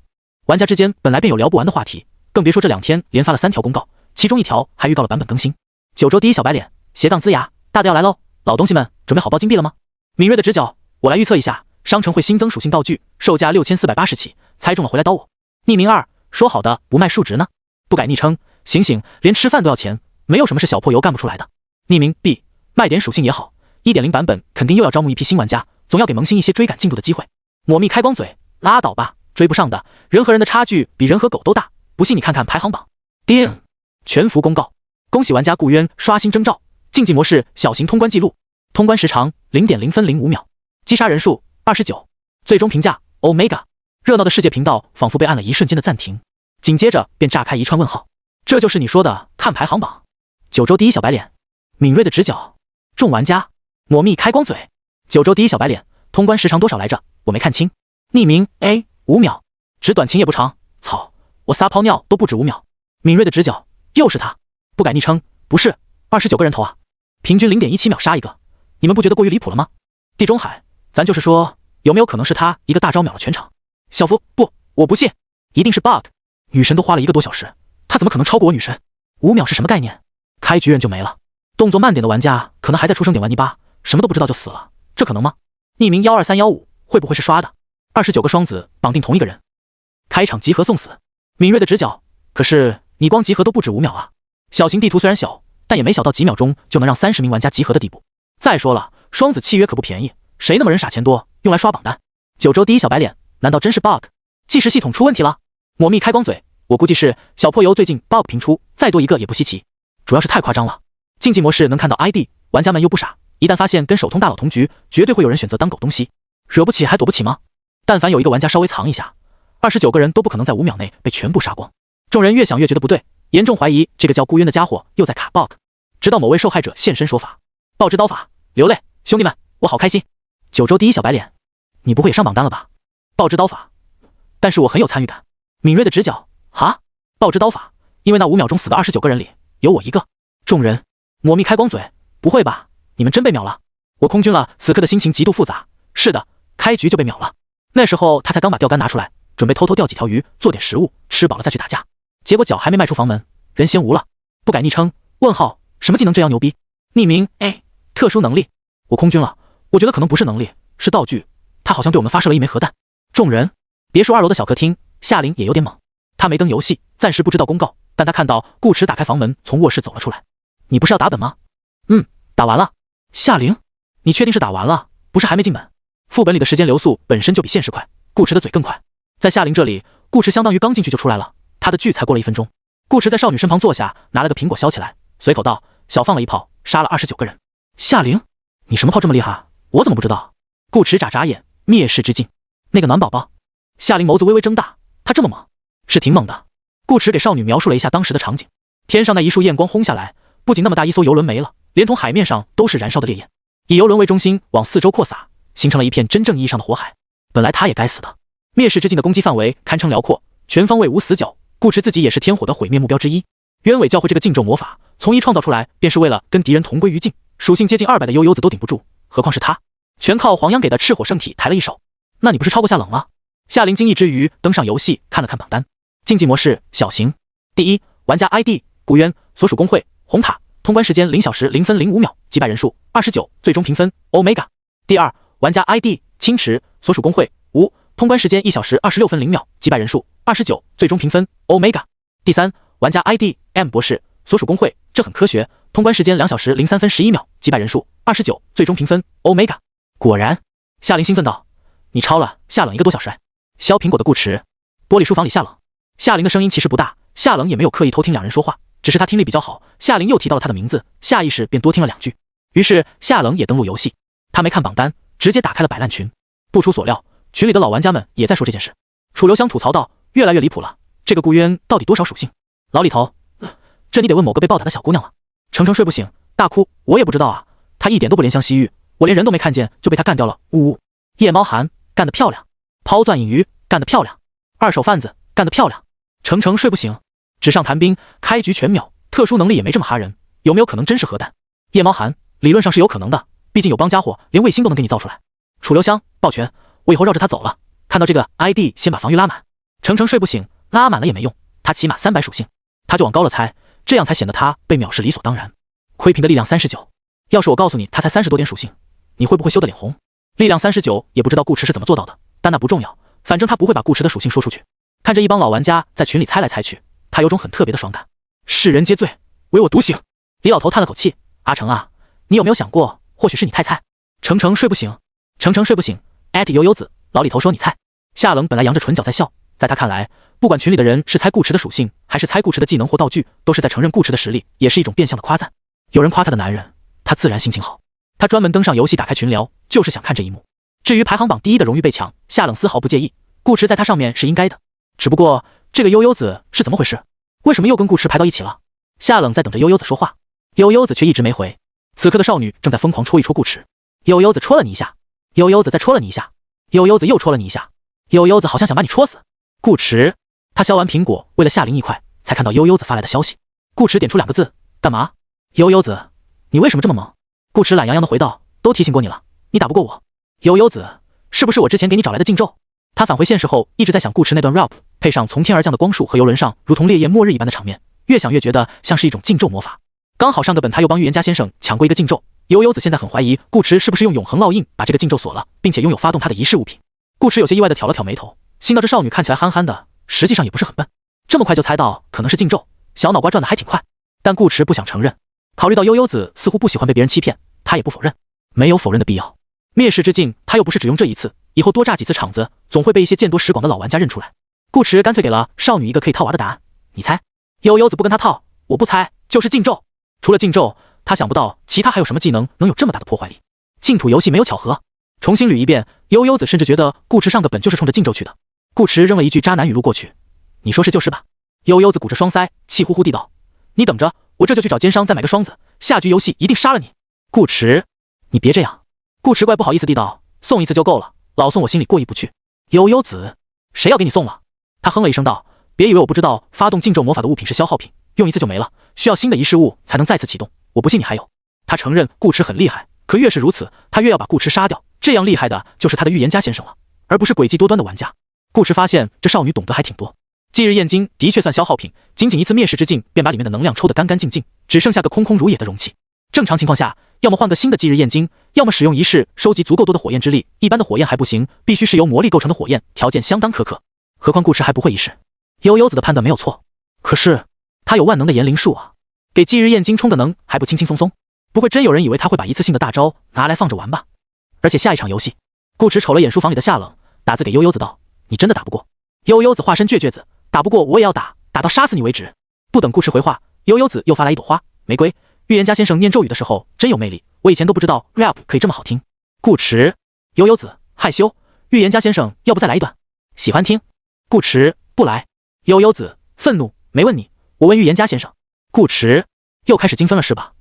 玩家之间本来便有聊不完的话题，更别说这2天连发了3条公告，其中1条还预告了版本更新。9州第一小白脸斜杠龇牙，大的要来喽！老东西们准备好包金币了吗？敏锐的直角，我来预测一下，商城会新增属性道具，售价6480起，猜中了回来刀我。匿名2，说好的不卖数值呢？不改昵称，醒醒，连吃饭都要钱，没有什么是小破油干不出来的。匿名 B， 卖点属性也好， 1.0 版本肯定又要招募一批新玩家，总要给萌新一些追赶进度的机会。抹蜜开光嘴，拉倒吧，追不上的，人和人的差距比人和狗都大，不信你看看排行榜。叮，全服公告，恭喜玩家顾渊刷新征兆，竞技模式小型通关记录，通关时长 0.005秒，击杀人数29，最终评价 Omega。 热闹的世界频道仿佛被按了一瞬间的暂停，紧接着便炸开一串问号。这就是你说的看排行榜？9州第一小白脸，敏锐的直角，众玩家抹蜜开光嘴，9州第一小白脸，通关时长多少来着？我没看清。匿名 A， 5秒，只短情也不长，操，我撒泡尿都不止5秒。敏锐的直角，又是他，不改昵称，不是29个人头啊，平均 0.17 秒杀一个，你们不觉得过于离谱了吗？地中海，咱就是说，有没有可能是他一个大招秒了全场？小福，不，我不信，一定是 bug， 女神都花了1个多小时，他怎么可能超过我女神？5秒是什么概念？开局人就没了，动作慢点的玩家可能还在出生点玩泥巴，什么都不知道就死了，这可能吗？匿名12315，会不会是刷的？29个双子绑定同一个人，开场集合送死。敏锐的直角，可是你光集合都不止5秒啊！小型地图虽然小，但也没小到几秒钟就能让30名玩家集合的地步。再说了，双子契约可不便宜，谁那么人傻钱多，用来刷榜单？9州第一小白脸，难道真是 bug？ 计时系统出问题了？抹蜜开光嘴，我估计是小破油最近 bug 频出，再多一个也不稀奇，主要是太夸张了。竞技模式能看到 ID， 玩家们又不傻，一旦发现跟手通大佬同局，绝对会有人选择当狗东西，惹不起还躲不起吗？但凡有一个玩家稍微藏一下，29个人都不可能在5秒内被全部杀光。众人越想越觉得不对，严重怀疑这个叫顾渊的家伙又在卡 bug。直到某位受害者现身说法，爆之刀法，流泪，兄弟们，我好开心。9州第一小白脸，你不会也上榜单了吧？爆之刀法，但是我很有参与感。敏锐的直角，哈，爆之刀法，因为那5秒钟死的29个人里有我一个。众人抹蜜开光嘴，不会吧，你们真被秒了？我空军了，此刻的心情极度复杂。是的，开局就被秒了。那时候他才刚把钓竿拿出来，准备偷偷钓几条鱼，做点食物，吃饱了再去打架。结果脚还没迈出房门，人先无了。不改昵称，问号，什么技能这样牛逼？匿名 A， 特殊能力，我空军了，我觉得可能不是能力，是道具。他好像对我们发射了一枚核弹。众人，别墅2楼的小客厅，夏琳也有点懵。他没登游戏，暂时不知道公告，但他看到顾池打开房门，从卧室走了出来。你不是要打本吗？打完了。夏琳，你确定是打完了，不是还没进本？副本里的时间流速本身就比现实快，顾池的嘴更快。在夏琳这里，顾池相当于刚进去就出来了，他的剧才过了1分钟。顾池在少女身旁坐下，拿了个苹果削起来，随口道：小放了一炮，杀了29个人。夏琳，你什么炮这么厉害？我怎么不知道？顾池眨眨眼，蔑视之境。那个暖宝宝。夏琳眸子微微睁大，他这么猛，是挺猛的。顾池给少女描述了一下当时的场景，天上那一束焰光轰下来，不仅那么大一艘游轮没了，连同海面上都是燃烧的烈焰，以游轮为中心往四周扩撒，形成了一片真正意义上的火海。本来他也该死的。蔑视之境的攻击范围堪称辽阔，全方位无死角。顾池自己也是天火的毁灭目标之一。鸢尾教会这个禁咒魔法，从一创造出来便是为了跟敌人同归于尽，属性接近200的悠悠子都顶不住，何况是他，全靠黄央给的赤火圣体抬了一手。那你不是超过夏冷了？夏琳惊异之余登上游戏，看了看榜单。竞技模式小型，第一，玩家 ID 顾渊，所属公会红塔，通关时间0小时0分05秒，击败人数29，最终评分 Omega。第二，玩家 ID 青池，所属公会无，通关时间1小时26分0秒，击败人数29，最终评分 Omega。第三，玩家 ID M 博士，所属公会，这很科学，通关时间2小时03分11秒，击败人数29，最终评分 Omega。果然，夏琳兴奋道：“你超了夏冷1个多小时。”削苹果的顾池，玻璃书房里夏冷。夏琳的声音其实不大，夏冷也没有刻意偷听两人说话，只是他听力比较好。夏琳又提到了他的名字，下意识便多听了2句。于是夏冷也登录游戏，他没看榜单，直接打开了摆烂群。不出所料，群里的老玩家们也在说这件事。楚留香吐槽道：“越来越离谱了，这个顾渊到底多少属性？”老李头，这你得问某个被暴打的小姑娘了。程程睡不醒，大哭：“我也不知道啊，他一点都不怜香惜玉，我连人都没看见就被他干掉了。”呜呜。夜猫寒干得漂亮，抛钻引鱼干得漂亮，二手贩子干得漂亮。程程睡不醒，纸上谈兵，开局全秒，特殊能力也没这么哈人，有没有可能真是核弹？夜猫寒理论上是有可能的，毕竟有帮家伙连卫星都能给你造出来。楚留香抱拳，我以后绕着他走了，看到这个 ID 先把防御拉满。程程睡不醒，拉满了也没用，他起码300属性，他就往高了猜，这样才显得他被藐视理所当然。窥屏的力量39，要是我告诉你他才30多点属性，你会不会羞得脸红？力量39也不知道顾池是怎么做到的，但那不重要，反正他不会把顾池的属性说出去。看着一帮老玩家在群里猜来猜去，他有种很特别的爽感。世人皆醉，唯我独醒。李老头叹了口气：“阿成啊，你有没有想过，或许是你太菜？”程程睡不醒，程程睡不醒，悠悠子，老李头说你菜。夏冷本来扬着唇角在笑，在他看来，不管群里的人是猜顾池的属性，还是猜顾池的技能或道具，都是在承认顾池的实力，也是一种变相的夸赞。有人夸他的男人，他自然心情好。他专门登上游戏打开群聊，就是想看这一幕。至于排行榜第1的荣誉被抢，夏冷丝毫不介意，顾池在他上面是应该的。只不过这个悠悠子是怎么回事？为什么又跟顾池排到一起了？夏冷在等着悠悠子说话，悠悠子却一直没回。此刻的少女正在疯狂戳一戳顾池，悠悠子戳了你一下，悠悠子再戳了你一下，悠悠子又戳了你一下，悠悠子好像想把你戳死。顾池，他削完苹果，为了夏琳一块，才看到悠悠子发来的消息。顾池点出2个字：干嘛？悠悠子，你为什么这么猛？顾池懒洋洋的回道：都提醒过你了，你打不过我。悠悠子，是不是我之前给你找来的禁咒？他返回现实后，一直在想顾池那段 rap， 配上从天而降的光束和游轮上如同烈焰末日一般的场面，越想越觉得像是一种禁咒魔法。刚好上个本他又帮预言家先生抢过一个禁咒，悠悠子现在很怀疑顾池是不是用永恒烙印把这个禁咒锁了，并且拥有发动他的仪式物品。顾池有些意外的挑了挑眉头，心道这少女看起来憨憨的，实际上也不是很笨，这么快就猜到可能是禁咒，小脑瓜转得还挺快。但顾池不想承认，考虑到悠悠子似乎不喜欢被别人欺骗，他也不否认，没有否认的必要。灭世之境他又不是只用这一次，以后多炸几次场子，总会被一些见多识广的老玩家认出来。顾池干脆给了少女一个可以套娃的答案，你猜。悠悠子不跟他套，我不猜，就是禁咒。除了禁咒，他想不到其他还有什么技能能有这么大的破坏力。净土游戏没有巧合，重新捋一遍，悠悠子甚至觉得顾池上个本就是冲着禁咒去的。顾池扔了一句渣男语录过去，你说是就是吧。悠悠子鼓着双腮，气呼呼地道，你等着，我这就去找奸商再买个双子，下局游戏一定杀了你。顾池，你别这样。顾池怪不好意思地道，送一次就够了，老送我心里过意不去。悠悠子，谁要给你送了？他哼了一声道，别以为我不知道发动禁咒魔法的物品是消耗品，用一次就没了，需要新的仪式物才能再次启动，我不信你还有。他承认顾池很厉害，可越是如此，他越要把顾池杀掉，这样厉害的就是他的预言家先生了，而不是诡计多端的玩家。顾池发现这少女懂得还挺多。忌日焰晶的确算消耗品，仅仅一次灭世之境便把里面的能量抽得干干净净，只剩下个空空如也的容器。正常情况下，要么换个新的忌日焰晶，要么使用仪式收集足够多的火焰之力，一般的火焰还不行，必须是由魔力构成的火焰，条件相当苛刻。何况顾池还不会仪式。悠悠子的判断没有错，可是他有万能的炎灵术啊，给忌日焰晶充个能还不轻轻松松，不会真有人以为他会把一次性的大招拿来放着玩吧？而且下一场游戏，顾池瞅了眼书房里的夏冷，打字给悠悠子道，你真的打不过。悠悠子化身倔倔子，打不过我也要打，打到杀死你为止。不等顾池回话，悠悠子又发来一朵花玫瑰。预言家先生念咒语的时候真有魅力，我以前都不知道 rap 可以这么好听。顾池，悠悠子害羞，预言家先生要不再来一段？喜欢听。顾池不来。悠悠子愤怒，没问你，我问预言家先生。顾池又开始精分了是吧？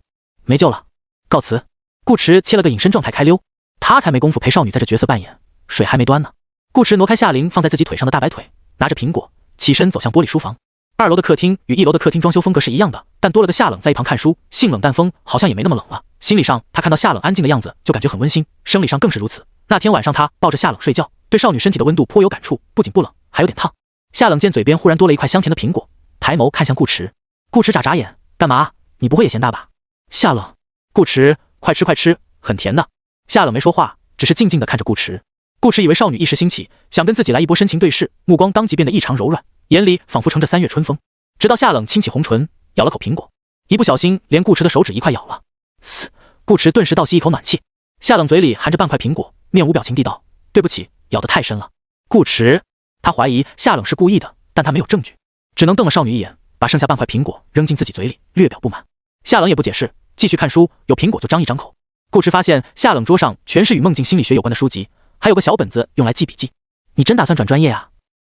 没救了，告辞。顾池切了个隐身状态开溜，他才没工夫陪少女在这角色扮演，水还没端呢。顾池挪开夏琳放在自己腿上的大白腿，拿着苹果起身走向玻璃书房。2楼的客厅与1楼的客厅装修风格是一样的，但多了个夏冷在一旁看书，性冷淡风好像也没那么冷了。心理上他看到夏冷安静的样子就感觉很温馨，生理上更是如此。那天晚上他抱着夏冷睡觉，对少女身体的温度颇有感触，不仅不冷还有点烫。夏冷见嘴边忽然多了一块香甜的苹果，抬眸看向顾池。顾池眨眨眼，干嘛？你不会也嫌大吧？夏冷。顾池，快吃快吃，很甜的。夏冷没说话，只是静静地看着顾池。顾池以为少女一时兴起，想跟自己来一波深情对视，目光当即变得异常柔软，眼里仿佛盛着3月春风。直到夏冷轻启红唇，咬了口苹果，一不小心连顾池的手指一块咬了。嘶！顾池顿时倒吸一口暖气。夏冷嘴里含着半块苹果，面无表情地道：“对不起，咬得太深了。”顾池，他怀疑夏冷是故意的，但他没有证据，只能瞪了少女一眼，把剩下半块苹果扔进自己嘴里，略表不满。夏冷也不解释，继续看书，有苹果就张一张口。顾池发现夏冷桌上全是与梦境心理学有关的书籍，还有个小本子用来记笔记。你真打算转专业啊？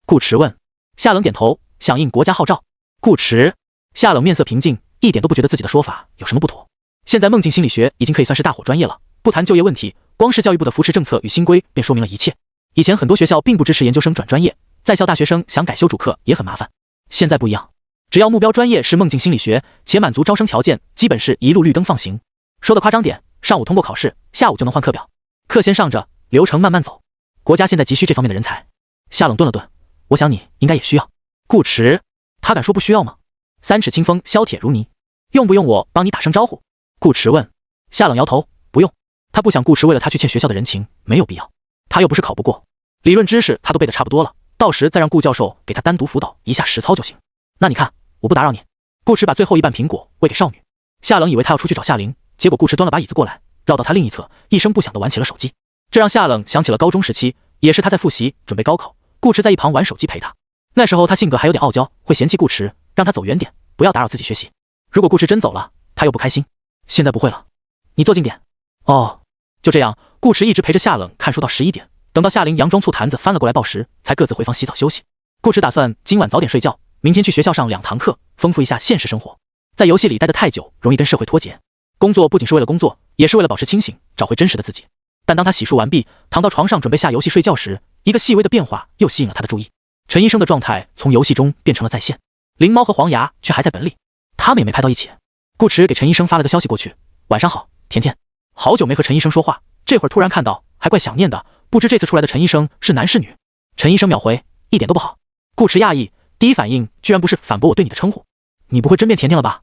顾池问。夏冷点头，响应国家号召。顾池，夏冷面色平静，一点都不觉得自己的说法有什么不妥。现在梦境心理学已经可以算是大火专业了，不谈就业问题，光是教育部的扶持政策与新规便说明了一切。以前很多学校并不支持研究生转专业，在校大学生想改修主课也很麻烦。现在不一样，只要目标专业是梦境心理学，且满足招生条件，基本是一路绿灯放行。说的夸张点，上午通过考试，下午就能换课表，课先上着，流程慢慢走。国家现在急需这方面的人才。夏冷顿了顿，我想你应该也需要。顾池，他敢说不需要吗？3尺清风，削铁如泥。用不用我帮你打声招呼？顾池问。夏冷摇头，不用。他不想顾池为了他去欠学校的人情，没有必要。他又不是考不过，理论知识他都背得差不多了，到时再让顾教授给他单独辅导一下实操就行。那你看，我不打扰你。顾池把最后一半苹果喂给少女。夏冷以为他要出去找夏玲，结果顾池端了把椅子过来，绕到他另一侧，一声不响地玩起了手机。这让夏冷想起了高中时期，也是他在复习准备高考，顾池在一旁玩手机陪他。那时候他性格还有点傲娇，会嫌弃顾池，让他走远点，不要打扰自己学习。如果顾池真走了，他又不开心。现在不会了，你坐近点。哦，就这样，顾池一直陪着夏冷看书到11点，等到夏玲佯装醋坛子翻了过来报时，才各自回房洗澡休息。顾池打算今晚早点睡觉，明天去学校上2堂课，丰富一下现实生活。在游戏里待得太久，容易跟社会脱节。工作不仅是为了工作，也是为了保持清醒，找回真实的自己。但当他洗漱完毕，躺到床上准备下游戏睡觉时，一个细微的变化又吸引了他的注意。陈医生的状态从游戏中变成了在线，灵猫和黄牙却还在本里，他们也没拍到一起。顾池给陈医生发了个消息过去：晚上好，甜甜。好久没和陈医生说话，这会儿突然看到，还怪想念的。不知这次出来的陈医生是男是女？陈医生秒回：一点都不好。顾池讶异，第一反应居然不是反驳我对你的称呼，你不会真变甜甜了吧？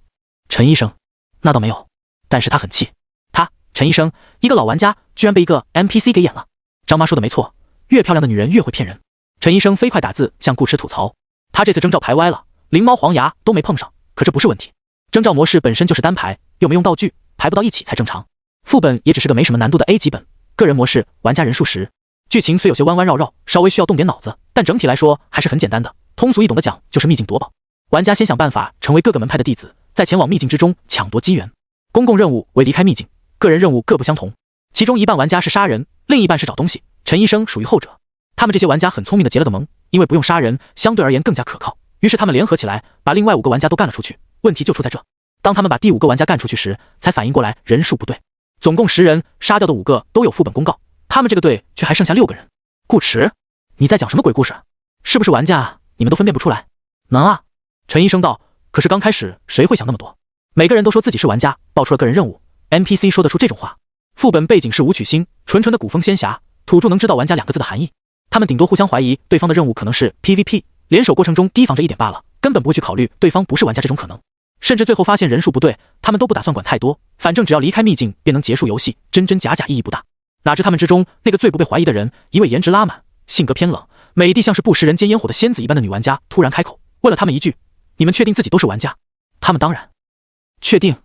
陈医生，那倒没有，但是他很气。他，陈医生，一个老玩家，居然被一个 NPC 给演了。张妈说的没错，越漂亮的女人越会骗人。陈医生飞快打字向顾池吐槽，他这次征召排歪了，灵猫黄牙都没碰上，可这不是问题。征召模式本身就是单排，又没用道具，排不到一起才正常。副本也只是个没什么难度的 A 级本，个人模式玩家人数10，剧情虽有些弯弯绕绕，稍微需要动点脑子，但整体来说还是很简单的。通俗易懂的讲就是秘境夺宝，玩家先想办法成为各个门派的弟子，再前往秘境之中抢夺机缘。公共任务为离开秘境，个人任务各不相同，其中一半玩家是杀人，另一半是找东西。陈医生属于后者。他们这些玩家很聪明的结了个盟，因为不用杀人，相对而言更加可靠，于是他们联合起来，把另外5个玩家都干了出去。问题就出在这，当他们把第5个玩家干出去时，才反应过来人数不对，总共10人，杀掉的5个都有副本公告，他们这个队却还剩下6个人。顾池，你在讲什么鬼故事？是不是玩家你们都分辨不出来？能啊，陈医生道。可是刚开始谁会想那么多？每个人都说自己是玩家，报出了个人任务， NPC 说得出这种话？副本背景是武曲星，纯纯的古风仙侠，土著能知道玩家2个字的含义，他们顶多互相怀疑对方的任务可能是 PVP， 联手过程中提防着一点罢了，根本不会去考虑对方不是玩家这种可能。甚至最后发现人数不对，他们都不打算管太多，反正只要离开秘境便能结束游戏，真真假假意义不大。哪知他们之中那个最不被怀疑的人，一位颜值拉满，性格偏冷，美的像是不食人间烟火的仙子一般的女玩家，突然开口问了他们一句：你们确定自己都是玩家？他们当然确定。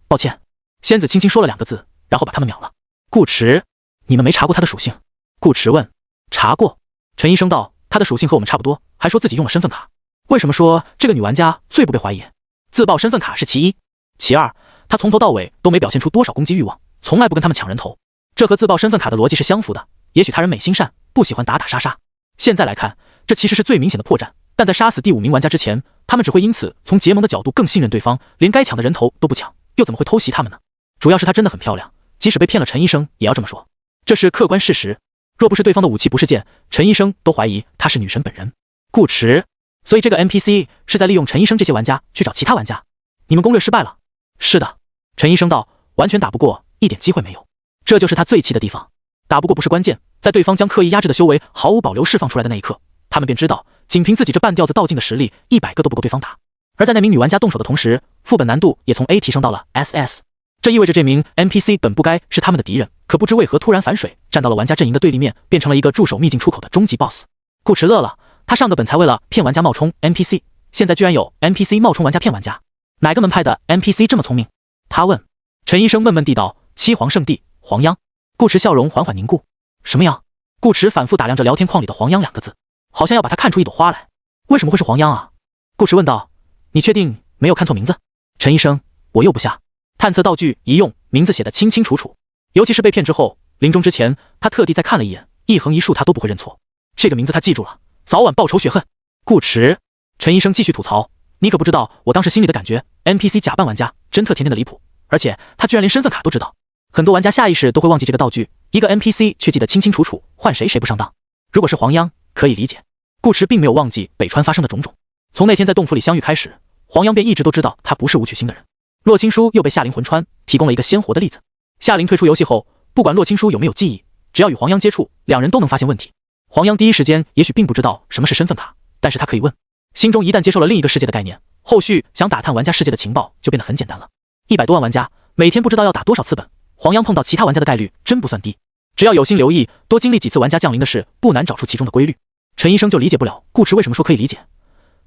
抱歉，仙子轻轻说了2个字，然后把他们秒了。顾池，你们没查过他的属性？顾池问。查过。陈医生道，他的属性和我们差不多，还说自己用了身份卡。为什么说这个女玩家最不被怀疑？自爆身份卡是其一，其二，他从头到尾都没表现出多少攻击欲望，从来不跟他们抢人头，这和自爆身份卡的逻辑是相符的。也许他人美心善，不喜欢打打杀杀，现在来看，这其实是最明显的破绽。但在杀死第5名玩家之前，他们只会因此从结盟的角度更信任对方，连该抢的人头都不抢，又怎么会偷袭他们呢？主要是她真的很漂亮，即使被骗了，陈医生也要这么说，这是客观事实。若不是对方的武器不是剑，陈医生都怀疑她是女神本人。顾池，所以这个 NPC 是在利用陈医生这些玩家去找其他玩家。你们攻略失败了？是的。陈医生道，完全打不过，一点机会没有。这就是他最气的地方。打不过不是关键，在对方将刻意压制的修为毫无保留释放出来的那一刻，他们便知道，仅凭自己这半吊子道尽的实力，100个都不够对方打。而在那名女玩家动手的同时，副本难度也从 A 提升到了 SS。这意味着这名 NPC 本不该是他们的敌人，可不知为何突然反水，站到了玩家阵营的对立面，变成了一个驻守秘境出口的终极 BOSS。顾池乐了，他上个本才为了骗玩家冒充 NPC， 现在居然有 NPC 冒充玩家骗玩家，哪个门派的 NPC 这么聪明？他问。陈医生闷闷地道：七皇圣地黄央。顾池笑容缓缓凝固。什么央？顾池反复打量着聊天框里的黄央2个字，好像要把它看出一朵花来。为什么会是黄央啊？顾池问道。你确定没有看错名字？陈医生，我又不瞎。探测道具一用，名字写得清清楚楚，尤其是被骗之后，临终之前他特地再看了一眼，一横一竖他都不会认错。这个名字他记住了，早晚报仇雪恨。顾池，陈医生继续吐槽，你可不知道我当时心里的感觉， NPC 假扮玩家真特甜甜的离谱，而且他居然连身份卡都知道。很多玩家下意识都会忘记这个道具，一个 NPC 却记得清清楚楚，换谁不上当。如果是黄央，可以理解。顾池并没有忘记北川发生的种种，从那天在洞府里相遇开始，黄央便一直都知道他不是武曲星的人。洛青书又被夏灵魂穿提供了一个鲜活的例子。夏灵退出游戏后，不管洛青书有没有记忆，只要与黄央接触，两人都能发现问题。黄央第一时间也许并不知道什么是身份卡，但是他可以问。心中一旦接受了另一个世界的概念，后续想打探玩家世界的情报就变得很简单了。100多万玩家，每天不知道要打多少次本，黄央碰到其他玩家的概率真不算低。只要有心留意，多经历几次玩家降临的事，不难找出其中的规律。陈医生就理解不了顾池为什么说可以理解，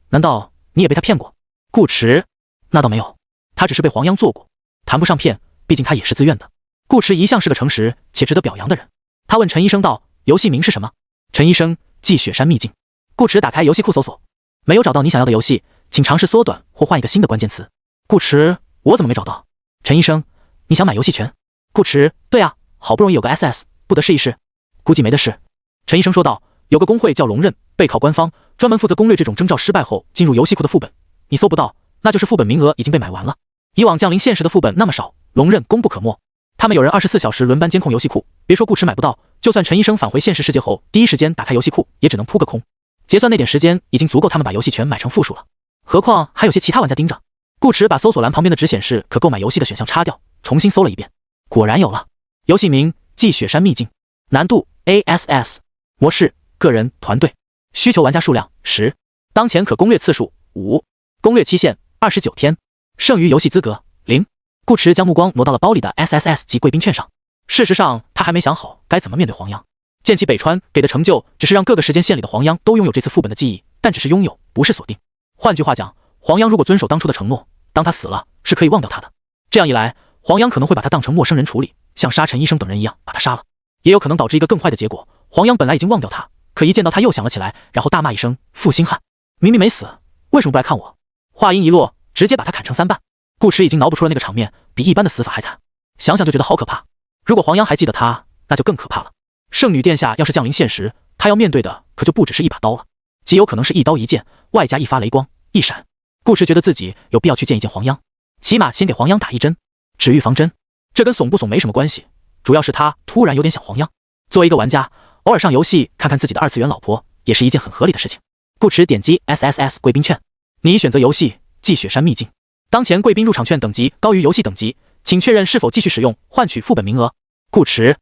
难道你也被他骗过？顾池，那倒没有，他只是被黄央做过，谈不上骗，毕竟他也是自愿的。顾池一向是个诚实且值得表扬的人。他问陈医生道：游戏名是什么？陈医生：继雪山秘境。顾池打开游戏库搜索，没有找到你想要的游戏，请尝试缩短或换一个新的关键词。顾池：我怎么没找到？陈医生：你想买游戏权？顾池：对啊，好不容易有个 SS， 不得试一试？估计没得试。陈医生说道：有个工会叫龙刃，背靠官方，专门负责攻略这种征召失败后进入游戏库的副本，你搜不到，那就是副本名额已经被买完了。以往降临现实的副本那么少，龙刃功不可没。他们有人24小时轮班监控游戏库，别说顾池买不到，就算陈医生返回现实世界后第一时间打开游戏库，也只能扑个空。结算那点时间已经足够他们把游戏权买成负数了，何况还有些其他玩家盯着。顾池把搜索栏旁边的只显示可购买游戏的选项擦掉，重新搜了一遍，果然有了。游戏名：继雪山秘境，难度 ASS， 模式个人团队，需求玩家数量10，当前可攻略次数5，攻略期限29天，剩余游戏资格0。顾池将目光挪到了包里的 SSS 及贵宾券上。事实上，他还没想好该怎么面对黄央。剑气北川给的成就只是让各个时间线里的黄央都拥有这次副本的记忆，但只是拥有，不是锁定。换句话讲，黄央如果遵守当初的承诺，当他死了是可以忘掉他的。这样一来，黄央可能会把他当成陌生人处理，像杀陈医生等人一样把他杀了，也有可能导致一个更坏的结果。黄央本来已经忘掉他，可一见到他又想了起来，然后大骂一声负心汉，明明没死，为什么不来看我？话音一落，直接把他砍成3瓣。顾池已经脑补出了那个场面，比一般的死法还惨，想想就觉得好可怕。如果黄央还记得他，那就更可怕了。圣女殿下要是降临现实，他要面对的可就不只是一把刀了，极有可能是一刀一剑，外加一发雷光一闪。顾池觉得自己有必要去见一见黄央，起码先给黄央打一针，止预防针。这跟怂不怂没什么关系，主要是他突然有点想黄央。作为一个玩家，偶尔上游戏看看自己的2次元老婆，也是一件很合理的事情。顾池点击 SSS 贵宾券，你已选择游戏继雪山秘境，当前贵宾入场券等级高于游戏等级，请确认是否继续使用换取副本名额。顾池，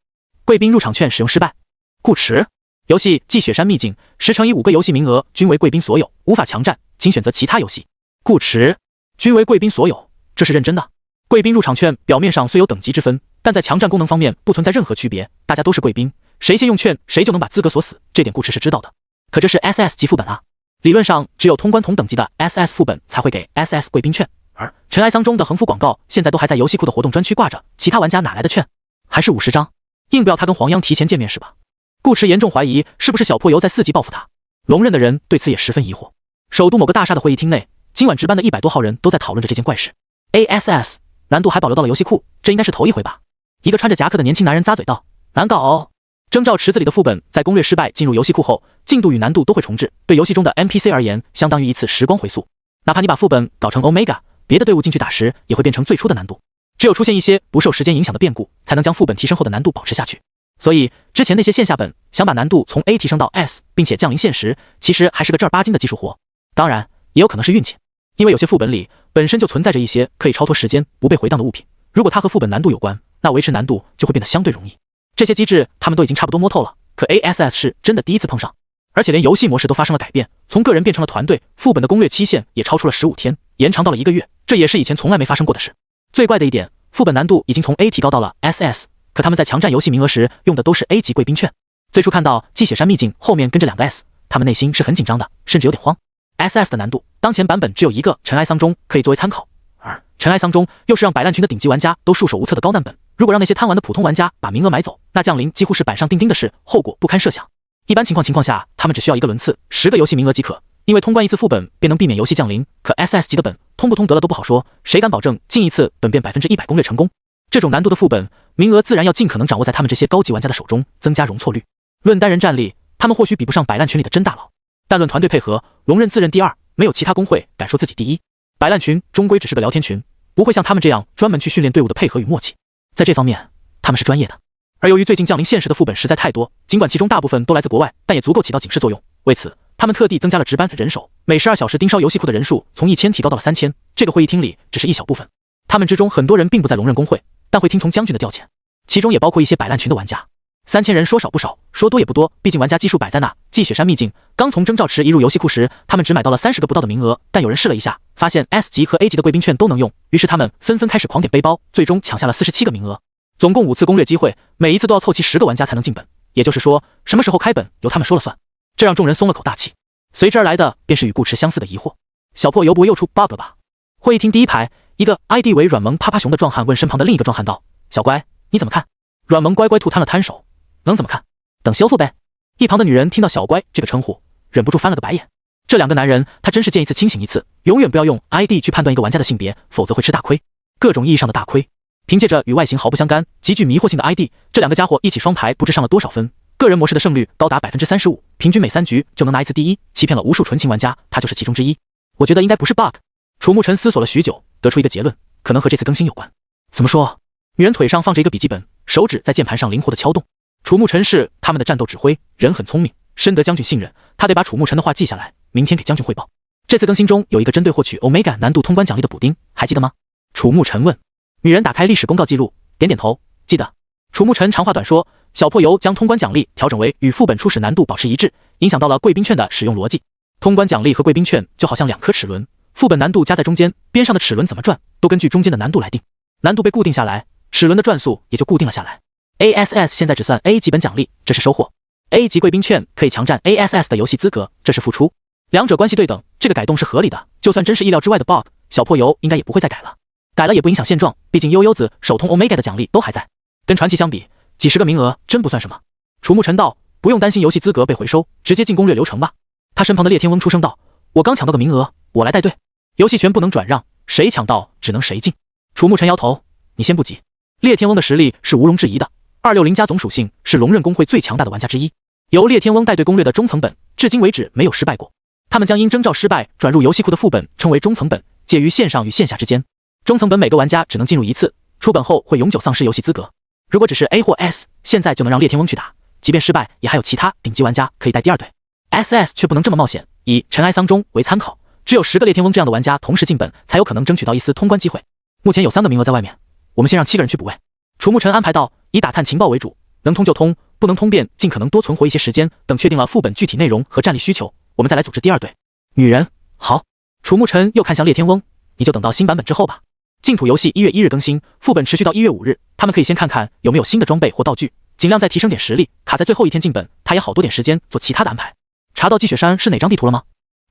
贵宾入场券使用失败。顾池，游戏继雪山秘境10乘以5个游戏名额均为贵宾所有，无法强占，请选择其他游戏。顾池，均为贵宾所有，这是认真的。贵宾入场券表面上虽有等级之分，但在强占功能方面不存在任何区别，大家都是贵宾，谁先用券谁就能把资格锁死，这点顾池是知道的。可这是 SS 级副本啊，理论上只有通关同等级的 SS 副本才会给 SS 贵宾券，而尘埃桑中的横幅广告现在都还在游戏库的活动专区挂着，其他玩家哪来的券？还是50张，硬不要他跟黄央提前见面是吧？顾池严重怀疑是不是小破油在4级报复他。龙刃的人对此也十分疑惑。首都某个大厦的会议厅内，今晚值班的100多号人都在讨论着这件怪事。ASS 难度还保留到了游戏库，这应该是头一回吧？一个穿着夹克的年轻男人咂嘴道：难搞哦。征召池子里的副本在攻略失败进入游戏库后，进度与难度都会重置，对游戏中的 NPC 而言相当于一次时光回溯。哪怕你把副本搞成 Omega， 别的队伍进去打时也会变成最初的难度。只有出现一些不受时间影响的变故，才能将副本提升后的难度保持下去。所以之前那些线下本想把难度从 A 提升到 S 并且降临现实，其实还是个正儿八经的技术活。当然也有可能是运气，因为有些副本里本身就存在着一些可以超脱时间不被回荡的物品，如果它和副本难度有关，那维持难度就会变得相对容易。这些机制他们都已经差不多摸透了，可 ASS 是真的第一次碰上，而且连游戏模式都发生了改变，从个人变成了团队，副本的攻略期限也超出了15天，延长到了1个月，这也是以前从来没发生过的事。最怪的一点，副本难度已经从 A 提高到了 SS， 可他们在强占游戏名额时用的都是 A 级贵宾券。最初看到季雪山秘境后面跟着2个 S， 他们内心是很紧张的，甚至有点慌。SS 的难度，当前版本只有一个尘埃桑中可以作为参考，而尘埃桑中又是让百烂群的顶级玩家都束手无策的高难本。如果让那些贪玩的普通玩家把名额买走，那降临几乎是板上钉钉的事，后果不堪设想。一般情况下，他们只需要一个轮次10个游戏名额即可，因为通关一次副本便能避免游戏降临。可 SS 级的本通不通得了都不好说，谁敢保证进一次本便100%攻略成功？这种难度的副本，名额自然要尽可能掌握在他们这些高级玩家的手中，增加容错率。论单人战力，他们或许比不上百烂群里的真大佬，但论团队配合，龙刃自认第2，没有其他公会敢说自己第1。百烂群终归只是个聊天群，不会像他们这样专门去训练队伍的配合与默契，在这方面他们是专业的。而由于最近降临现实的副本实在太多，尽管其中大部分都来自国外，但也足够起到警示作用。为此，他们特地增加了值班人手，每12小时盯梢游戏库的人数从1000提高到了3000。这个会议厅里只是一小部分，他们之中很多人并不在龙刃公会，但会听从将军的调遣，其中也包括一些百烂群的玩家。3000人说少不少，说多也不多，毕竟玩家基数摆在那。继雪山秘境刚从征兆池移入游戏库时，他们只买到了30个不到的名额，但有人试了一下，发现 S 级和 A 级的贵宾券都能用，于是他们纷纷开始狂点背包，最终抢下了47个名额。总共5次攻略机会，每一次都要凑齐10个玩家才能进本，也就是说，什么时候开本由他们说了算。这让众人松了口大气，随之而来的便是与顾池相似的疑惑：小破油不会又出 bug 了吧？会议厅第一排，一个 ID 为软萌啪啪熊的壮汉问身旁的另一个壮汉道：“小乖，你怎么看？”软萌乖乖兔摊了摊手：“能怎么看？等修复呗。”一旁的女人听到小乖这个称呼，忍不住翻了个白眼。这2个男人，他真是见一次清醒一次，永远不要用 ID 去判断一个玩家的性别，否则会吃大亏，各种意义上的大亏。凭借着与外形毫不相干、极具迷惑性的 ID， 这2个家伙一起双排不知上了多少分，个人模式的胜率高达 35%， 平均每3局就能拿一次第1，欺骗了无数纯情玩家，他就是其中之一。我觉得应该不是 bug。楚木晨思索了许久，得出一个结论，可能和这次更新有关。怎么说？女人腿上放着一个笔记本，手指在键盘上灵活地敲动。楚木晨是他们的战斗指挥，人很聪明，深得将军信任，他得把楚木晨的话记下来，明天给将军汇报。这次更新中有一个针对获取 Omega 难度通关奖励的补丁，还记得吗？楚木晨问。女人打开历史公告记录，点点头，记得。楚木晨长话短说，小破油将通关奖励调整为与副本初始难度保持一致，影响到了贵宾券的使用逻辑。通关奖励和贵宾券就好像2颗齿轮，副本难度加在中间，边上的齿轮怎么转，都根据中间的难度来定。难度被固定下来，齿轮的转速也就固定了下来。ASS 现在只算 A 级本奖励，这是收获。A 级贵宾券可以强占 ASS 的游戏资格，这是付出。两者关系对等，这个改动是合理的。就算真是意料之外的 bug， 小破油应该也不会再改了。改了也不影响现状，毕竟悠悠子手通 Omega 的奖励都还在。跟传奇相比，几十个名额真不算什么。楚木晨道，不用担心游戏资格被回收，直接进攻略流程吧。他身旁的烈天翁出声道，我刚抢到个名额，我来带队。游戏权不能转让，谁抢到只能谁进。楚木晨摇头，你先不急。烈天翁的实力是毋庸置疑的，260加总属性是龙刃公会最强大的玩家之一。由烈天翁带队攻略的中层本，至今为止没有失败过。他们将因征召失败转入游戏库的副本称为中层本，介于线上与线下之间。中层本每个玩家只能进入1次，出本后会永久丧失游戏资格。如果只是 A 或 S， 现在就能让烈天翁去打，即便失败，也还有其他顶级玩家可以带第2队。SS 却不能这么冒险，以尘埃桑中为参考，只有10个烈天翁这样的玩家同时进本，才有可能争取到一丝通关机会。目前有3个名额在外面，我们先让7个人去补位。楚木晨安排道，以打探情报为主，能通就通，不能通便尽可能多存活一些时间，等确定了副本具体内容和战力需求，我们再来组织第2队。女人，好。楚木晨又看向烈天翁，你就等到新版本之后吧。净土游戏1月1日更新，副本持续到1月5日，他们可以先看看有没有新的装备或道具，尽量再提升点实力，卡在最后一天进本，他也好多点时间做其他的安排。查到积雪山是哪张地图了吗？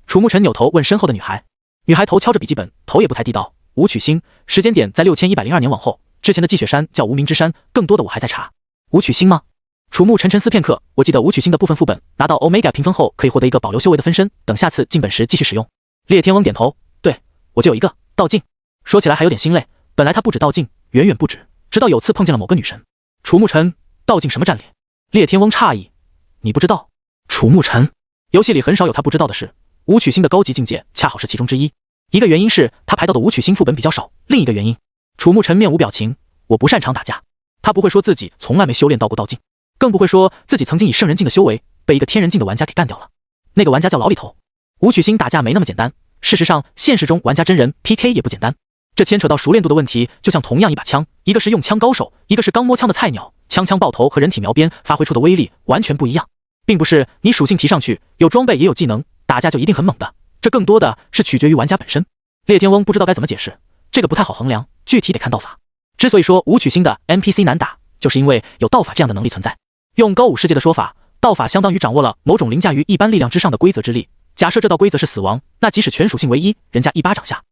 楚木晨扭头问身后的女孩，女孩头敲着笔记本，头也不抬地道，武曲星，时间点在6102年往后，之前的积雪山叫无名之山，更多的我还在查。武曲星吗？楚木沉思片刻，我记得武曲星的部分副本拿到 Omega 评分后可以获得一个保留修为的分身，等下次进本时继续使用。烈天翁点头，对，我就有一个道镜。说起来还有点心累，本来他不止道镜，远远不止，直到有次碰见了某个女神。楚木晨，道镜什么战力？烈天翁诧异，你不知道？楚木晨，游戏里很少有他不知道的事，武曲星的高级境界恰好是其中之一。一个原因是他排到的武曲星副本比较少，另一个原因，楚木晨面无表情，我不擅长打架。他不会说自己从来没修炼到过道镜，更不会说自己曾经以圣人境的修为被一个天人境的玩家给干掉了。那个玩家叫老李头。武曲星打架没那么简单，事实上现实中玩家真人 PK 也不简单，这牵扯到熟练度的问题，就像同样一把枪，一个是用枪高手，一个是刚摸枪的菜鸟，枪爆头和人体描边发挥出的威力完全不一样，并不是你属性提上去，有装备也有技能，打架就一定很猛的，这更多的是取决于玩家本身。烈天翁不知道该怎么解释，这个不太好衡量，具体得看道法。之所以说武曲星的 NPC 难打，就是因为有道法这样的能力存在。用高武世界的说法，道法相当于掌握了某种凌驾于一般力量之上的规则之力。假设这道规则是死亡，那即使全属性为一，人家一巴掌下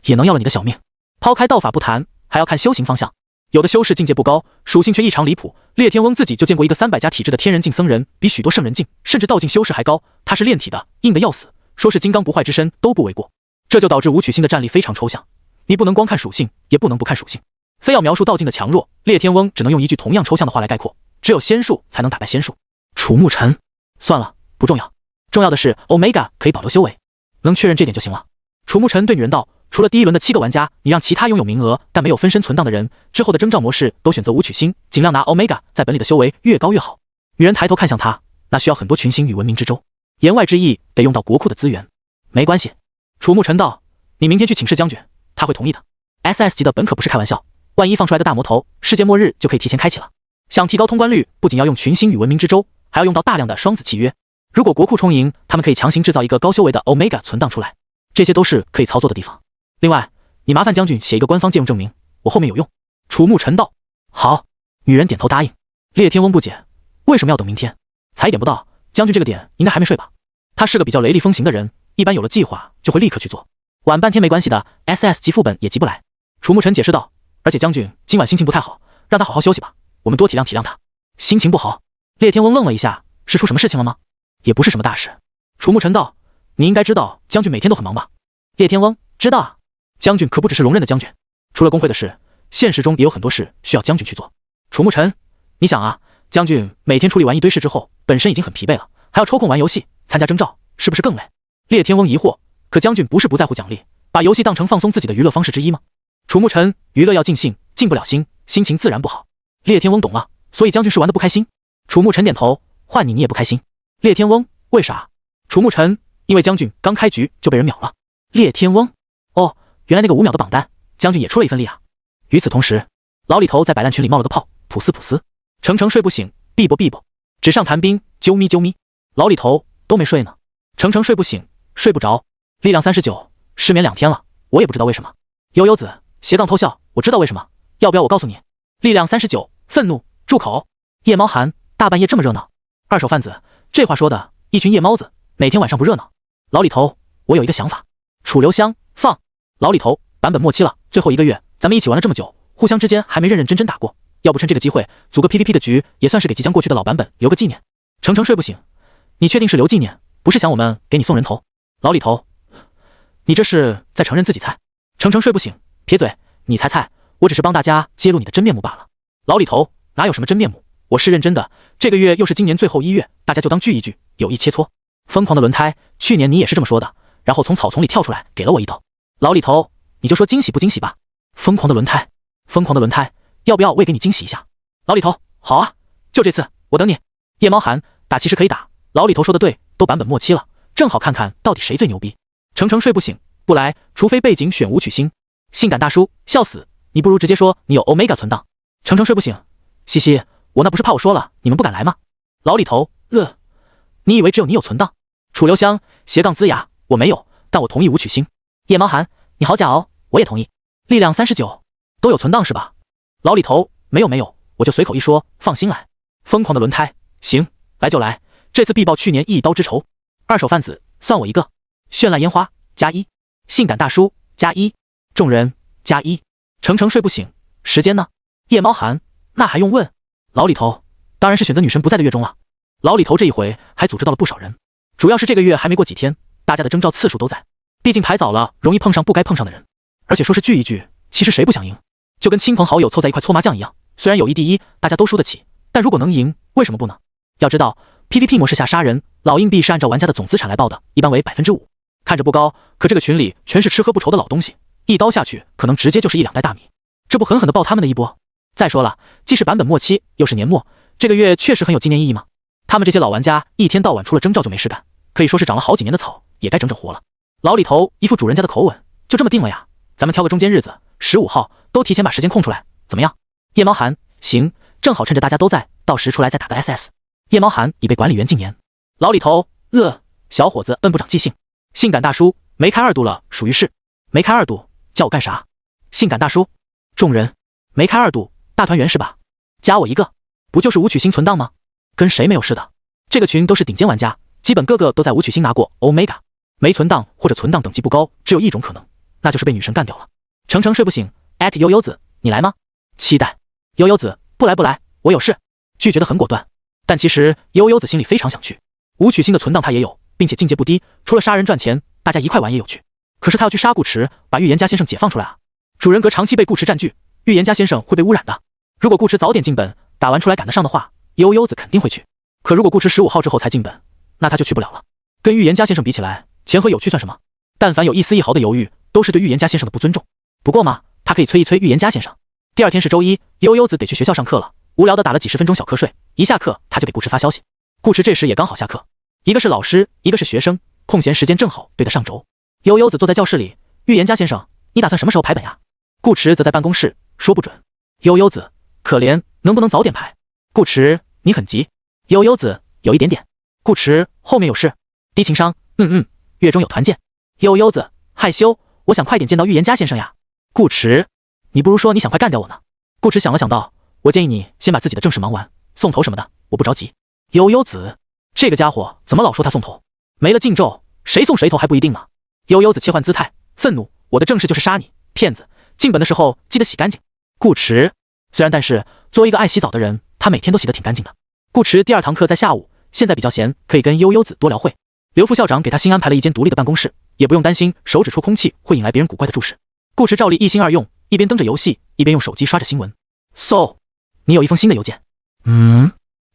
也能要了你的小命。抛开道法不谈，还要看修行方向。有的修士境界不高，属性却异常离谱。烈天翁自己就见过一个300加体质的天人境僧人，比许多圣人境甚至道境修士还高。他是炼体的，硬的要死，说是金刚不坏之身都不为过。这就导致武曲星的战力非常抽象，你不能光看属性，也不能不看属性。非要描述道境的强弱，烈天翁只能用一句同样抽象的话来概括：只有仙术才能打败仙术。楚沐尘，算了，不重要。重要的是 Omega 可以保留修为，能确认这点就行了。楚沐尘对女人道：除了第一轮的7个玩家，你让其他拥有名额但没有分身存档的人，之后的征召模式都选择武曲星，尽量拿 Omega 在本里的修为越高越好。女人抬头看向他，那需要很多群星与文明之舟，言外之意得用到国库的资源。没关系，楚沐尘道：你明天去请示将军，他会同意的。SS 级的本可不是开玩笑，万一放出来的大魔头，世界末日就可以提前开启了。想提高通关率，不仅要用群星与文明之舟，还要用到大量的双子契约。如果国库充盈，他们可以强行制造一个高修为的 Omega 存档出来，这些都是可以操作的地方。另外，你麻烦将军写一个官方借用证明，我后面有用。楚沐尘道：好。女人点头答应。烈天翁不解，为什么要等明天？才1点不到，将军这个点应该还没睡吧？他是个比较雷厉风行的人，一般有了计划就会立刻去做，晚半天没关系的。SS 级副本也急不来。楚沐尘解释道：而且将军今晚心情不太好，让他好好休息吧，我们多体谅体谅他。心情不好？烈天翁愣了一下，是出什么事情了吗？也不是什么大事。楚沐尘道：你应该知道将军每天都很忙吧？烈天翁：知道啊，将军可不只是龙刃的将军，除了工会的事，现实中也有很多事需要将军去做。楚沐尘，你想啊，将军每天处理完一堆事之后，本身已经很疲惫了，还要抽空玩游戏、参加征召，是不是更累？烈天翁疑惑：可将军不是不在乎奖励，把游戏当成放松自己的娱乐方式之一吗？楚沐尘：娱乐要尽兴，尽不了心，心情自然不好。烈天翁懂了，所以将军是玩得不开心？楚沐尘点头：换你也不开心。烈天翁：为啥？楚沐尘：因为将军刚开局就被人秒了。烈天翁：哦，原来那个5秒的榜单，将军也出了一份力啊。与此同时，老李头在摆烂群里冒了个泡，普斯普斯。程程睡不醒，碧啵碧啵，纸上谈兵，啾咪啾咪。老李头都没睡呢。程程睡不醒，睡不着。力量39，失眠2天了，我也不知道为什么。悠悠子斜杠偷笑，我知道为什么，要不要我告诉你？力量39，愤怒，住口。夜猫寒，大半夜这么热闹。二手贩子，这话说的，一群夜猫子，哪天晚上不热闹？老李头，我有一个想法。楚留香，放。老李头，版本末期了，最后1个月，咱们一起玩了这么久，互相之间还没认认真真打过，要不趁这个机会组个 PVP 的局，也算是给即将过去的老版本留个纪念。程程睡不醒，你确定是留纪念，不是想我们给你送人头？老李头，你这是在承认自己菜？程程睡不醒，撇嘴，你才菜，我只是帮大家揭露你的真面目罢了。老李头，哪有什么真面目，我是认真的，这个月又是今年最后1月，大家就当聚一聚，有意切磋。疯狂的轮胎，去年你也是这么说的，然后从草丛里跳出来给了我一刀。老李头，你就说惊喜不惊喜吧。疯狂的轮胎，疯狂的轮胎，要不要我也给你惊喜一下？老李头，好啊，就这次，我等你。夜猫寒，打其实可以打，老李头说的对，都版本末期了，正好看看到底谁最牛逼。程程睡不醒，不来，除非背景选武曲星。性感大叔，笑死，你不如直接说你有 Omega 存档。程程睡不醒，嘻嘻，我那不是怕我说了你们不敢来吗？老李头，你以为只有你有存档？楚留香斜杠龇牙，我没有，但我同意武曲星。夜猫寒，你好假哦，我也同意。力量39，都有存档是吧？老李头，没有，我就随口一说，放心来。疯狂的轮胎，行，来就来，这次必报去年一刀之仇。二手贩子，算我一个。绚烂烟花+1，性感大叔+1，众人+1。程程睡不醒，时间呢？夜猫寒，那还用问？老李头，当然是选择女神不在的月中了。老李头这一回还组织到了不少人，主要是这个月还没过几天，大家的征召次数都在，毕竟排早了，容易碰上不该碰上的人。而且说是聚一聚，其实谁不想赢？就跟亲朋好友凑在一块搓麻将一样，虽然友谊第一，大家都输得起，但如果能赢，为什么不呢？要知道 PVP 模式下杀人，老硬币是按照玩家的总资产来报的，一般为5%，看着不高，可这个群里全是吃喝不愁的老东西，一刀下去可能直接就是1-2袋大米，这不狠狠地爆他们的一波？再说了，既是版本末期，又是年末，这个月确实很有纪念意义吗？他们这些老玩家一天到晚除了征召就没事干，可以说是长了好几年的草，也该整整活了。老李头一副主人家的口吻，就这么定了呀？咱们挑个中间日子，15号都提前把时间空出来，怎么样？夜猫寒，行，正好趁着大家都在，到时出来再打个 SS。夜猫寒已被管理员禁言。老李头，小伙子摁部长记性。性感大叔，没开2度了，属于是没开2度，叫我干啥？性感大叔，众人没开2度，大团圆是吧？加我一个，不就是武曲星存档吗？跟谁没有事的？这个群都是顶尖玩家，基本个个都在武曲星拿过 Omega， 没存档或者存档等级不高，只有一种可能，那就是被女神干掉了。程程睡不醒悠悠子，你来吗？期待。悠悠子，不来不来，我有事。拒绝得很果断，但其实悠悠子心里非常想去。武曲星的存档他也有，并且境界不低，除了杀人赚钱，大家一块玩也有趣。可是他要去杀顾池，把预言家先生解放出来啊！主人格长期被顾池占据，预言家先生会被污染的。如果顾池早点进本，打完出来赶得上的话，悠悠子肯定会去。可如果顾池15号之后才进本，那他就去不了了。跟预言家先生比起来，钱和有趣算什么？但凡有一丝一毫的犹豫，都是对预言家先生的不尊重。不过嘛，他可以催一催预言家先生。第2天是周一，悠悠子得去学校上课了，无聊的打了几10分钟小瞌睡，一下课他就给顾池发消息。顾池这时也刚好下课，一个是老师，一个是学生，空闲时间正好对得上轴。悠悠子坐在教室里，预言家先生，你打算什么时候排本呀？顾池则在办公室，说不准。悠悠子，可怜，能不能早点排？顾池，你很急。悠悠子，有一点点。顾池，后面有事。低情商，月中有团建。悠悠子，害羞，我想快点见到预言家先生呀。顾池，你不如说你想快干掉我呢。顾池想了想道，我建议你先把自己的正事忙完，送头什么的，我不着急。悠悠子，这个家伙怎么老说他送头？没了禁咒，谁送谁头还不一定呢。悠悠子切换姿态，愤怒，我的正事就是杀你，骗子，进本的时候记得洗干净。顾池，虽然但是作为一个爱洗澡的人，他每天都洗得挺干净的。顾池第2堂课在下午，现在比较闲，可以跟悠悠子多聊会。刘副校长给他新安排了一间独立的办公室，也不用担心手指出空气会引来别人古怪的注视。顾池照例一心二用，一边登着游戏，一边用手机刷着新闻。So， 你有一封新的邮件。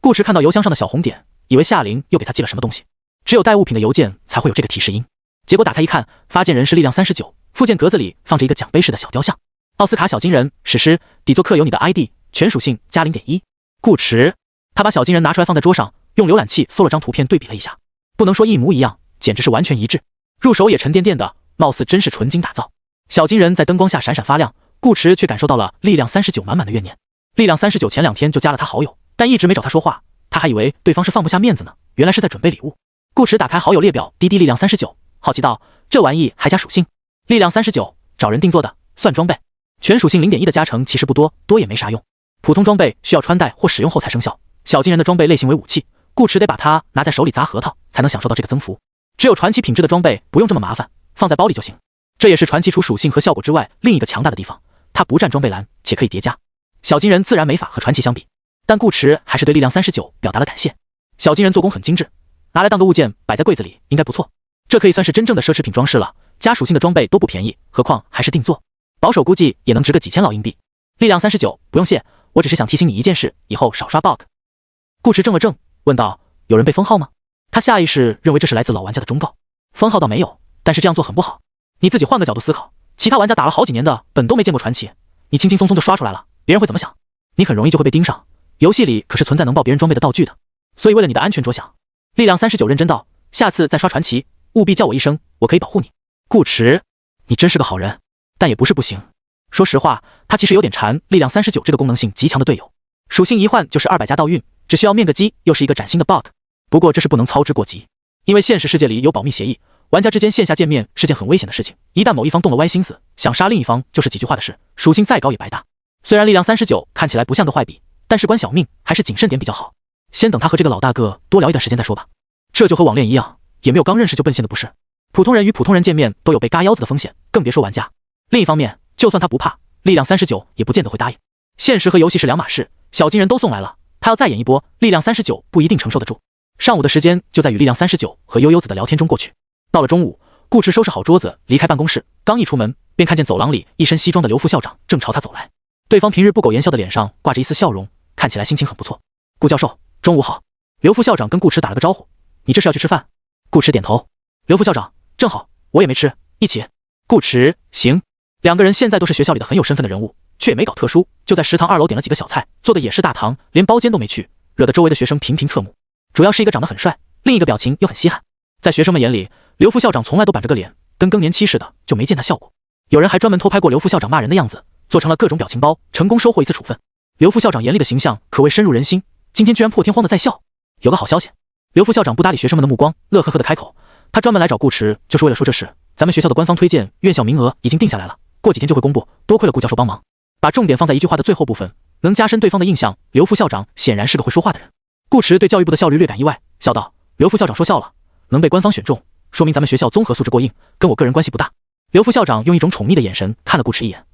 顾池看到邮箱上的小红点，以为夏琳又给他寄了什么东西。只有带物品的邮件才会有这个提示音。结果打开一看，发件人是力量39，附件格子里放着一个奖杯式的小雕像。奥斯卡小金人，史诗，底座刻有你的 ID， 全属性加 0.1。顾池，他把小金人拿出来放在桌上，用浏览器搜了张图片对比了一下，不能说一模一样，简直是完全一致。入手也沉甸甸的，貌似真是纯金打造。小金人在灯光下闪闪发亮，顾池却感受到了力量39满满的怨念。力量39前2天就加了他好友，但一直没找他说话，他还以为对方是放不下面子呢，原来是在准备礼物。顾池打开好友列表，滴滴力量39，好奇道，这玩意还加属性？力量39，找人定做的，算装备。全属性 0.1 的加成其实不多，多也没啥用。普通装备需要穿戴或使用后才生效，小金人的装备类型为武器，顾池得把它拿在手里砸核桃，才能享受到这个增幅。只有传奇品质的装备不用这么麻烦，放在包里就行。这也是传奇除属性和效果之外另一个强大的地方，它不占装备栏，且可以叠加。小金人自然没法和传奇相比，但顾池还是对力量39表达了感谢。小金人做工很精致，拿来当个物件摆在柜子里应该不错。这可以算是真正的奢侈品装饰了，加属性的装备都不便宜，何况还是定做，保守估计也能值个几千老硬币。力量39，不用谢，我只是想提醒你一件事，以后少刷 bug。顾池怔了怔，问道，有人被封号吗？他下意识认为这是来自老玩家的忠告。封号倒没有，但是这样做很不好。你自己换个角度思考，其他玩家打了好几年的本都没见过传奇，你轻轻松松就刷出来了，别人会怎么想？你很容易就会被盯上。游戏里可是存在能爆别人装备的道具的，所以为了你的安全着想，力量39认真道，下次再刷传奇务必叫我一声，我可以保护你。顾池，你真是个好人，但也不是不行。说实话，他其实有点馋力量39这个功能性极强的队友，属性一换就是200加道运，只需要面个机，又是一个崭新的 bug。不过这是不能操之过急，因为现实世界里有保密协议，玩家之间线下见面是件很危险的事情，一旦某一方动了歪心思，想杀另一方就是几句话的事，属性再高也白搭。虽然力量39看起来不像个坏笔，但事关小命，还是谨慎点比较好。先等他和这个老大哥多聊一段时间再说吧。这就和网恋一样，也没有刚认识就奔现的不是。普通人与普通人见面都有被嘎腰子的风险，更别说玩家。另一方面，就算他不怕，力量39也不见得会答应。现实和游戏是两码事，小金人都送来了，他要再演一波，力量39不一定承受得住。上午的时间就在与力量39和悠悠子的聊天中过去。到了中午，顾池收拾好桌子离开办公室，刚一出门便看见走廊里一身西装的刘副校长正朝他走来。对方平日不苟言笑的脸上挂着一丝笑容，看起来心情很不错。顾教授，中午好。刘副校长跟顾池打了个招呼，你这是要去吃饭？顾池点头。刘副校长，正好，我也没吃，一起。顾池，行。两个人现在都是学校里的很有身份的人物，却也没搞特殊，就在食堂2楼点了几个小菜，做的也是大堂，连包间都没去，惹得周围的学生频频侧目。主要是一个长得很帅，另一个表情又很稀罕。在学生们眼里，刘副校长从来都板着个脸，跟更年期似的，就没见他笑过。有人还专门偷拍过刘副校长骂人的样子，做成了各种表情包，成功收获一次处分。刘副校长严厉的形象可谓深入人心，今天居然破天荒的在笑。有个好消息，刘副校长不搭理学生们的目光，乐呵呵的开口，他专门来找顾池就是为了说这事。咱们学校的官方推荐院校名额已经定下来了，过几天就会公布，多亏了顾教授帮忙。把重点放在一句话的最后部分，能加深对方的印象。刘副校长显然是个会说话的人。顾驰对教育部的效率略感意外，笑道：“刘副校长说笑了，能被官方选中，说明咱们学校综合素质过硬，跟我个人关系不大。”刘副校长用一种宠溺的眼神看了顾驰一眼：“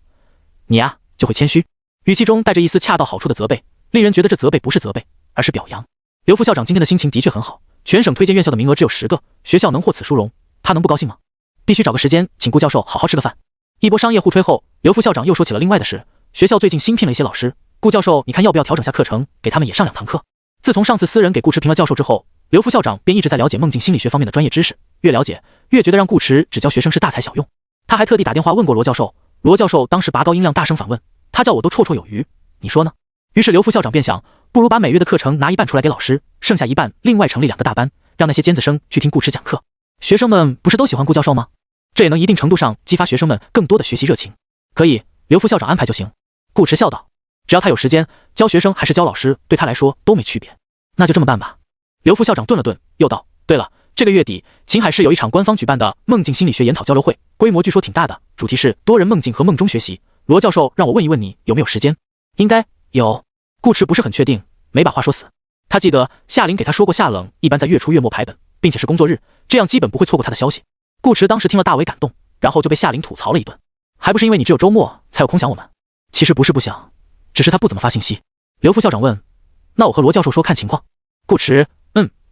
你呀，就会谦虚。”语气中带着一丝恰到好处的责备，令人觉得这责备不是责备，而是表扬。刘副校长今天的心情的确很好，全省推荐院校的名额只有10个，学校能获此殊荣，他能不高兴吗？必须找个时间请顾教授好好吃个饭。一波商业互吹后，刘副校长又说起了另外的事，学校最近新聘了一些老师，顾教授你看要不要调整下课程，给他们也上2堂课。自从上次私人给顾驰评了教授之后，刘副校长便一直在了解梦境心理学方面的专业知识，越了解越觉得让顾驰只教学生是大材小用。他还特地打电话问过罗教授，罗教授当时拔高音量大声反问，他叫我都绰绰有余，你说呢？于是刘副校长便想，不如把每月的课程拿一半出来给老师，剩下一半另外成立2个大班，让那些尖子生去听顾驰讲课。学生们不是都喜欢顾教授吗？这也能一定程度上激发学生们更多的学习热情。可以，刘副校长安排就行。顾驰笑道，只要他有时间，教学生还是教老师，对他来说都没区别。那就这么办吧。刘副校长顿了顿，又道，对了，这个月底秦海市有一场官方举办的梦境心理学研讨交流会，规模据说挺大的，主题是多人梦境和梦中学习。罗教授让我问一问你有没有时间。应该有。顾驰不是很确定，没把话说死。他记得夏琳给他说过，夏冷一般在月初月末排本，并且是工作日，这样基本不会错过他的消息。顾驰当时听了大为感动，然后就被夏琳吐槽了一顿，还不是因为你只有周末才有空想我们。其实不是不想，只是他不怎么发信息。刘副校长问，那我和罗教授说看情况。顾驰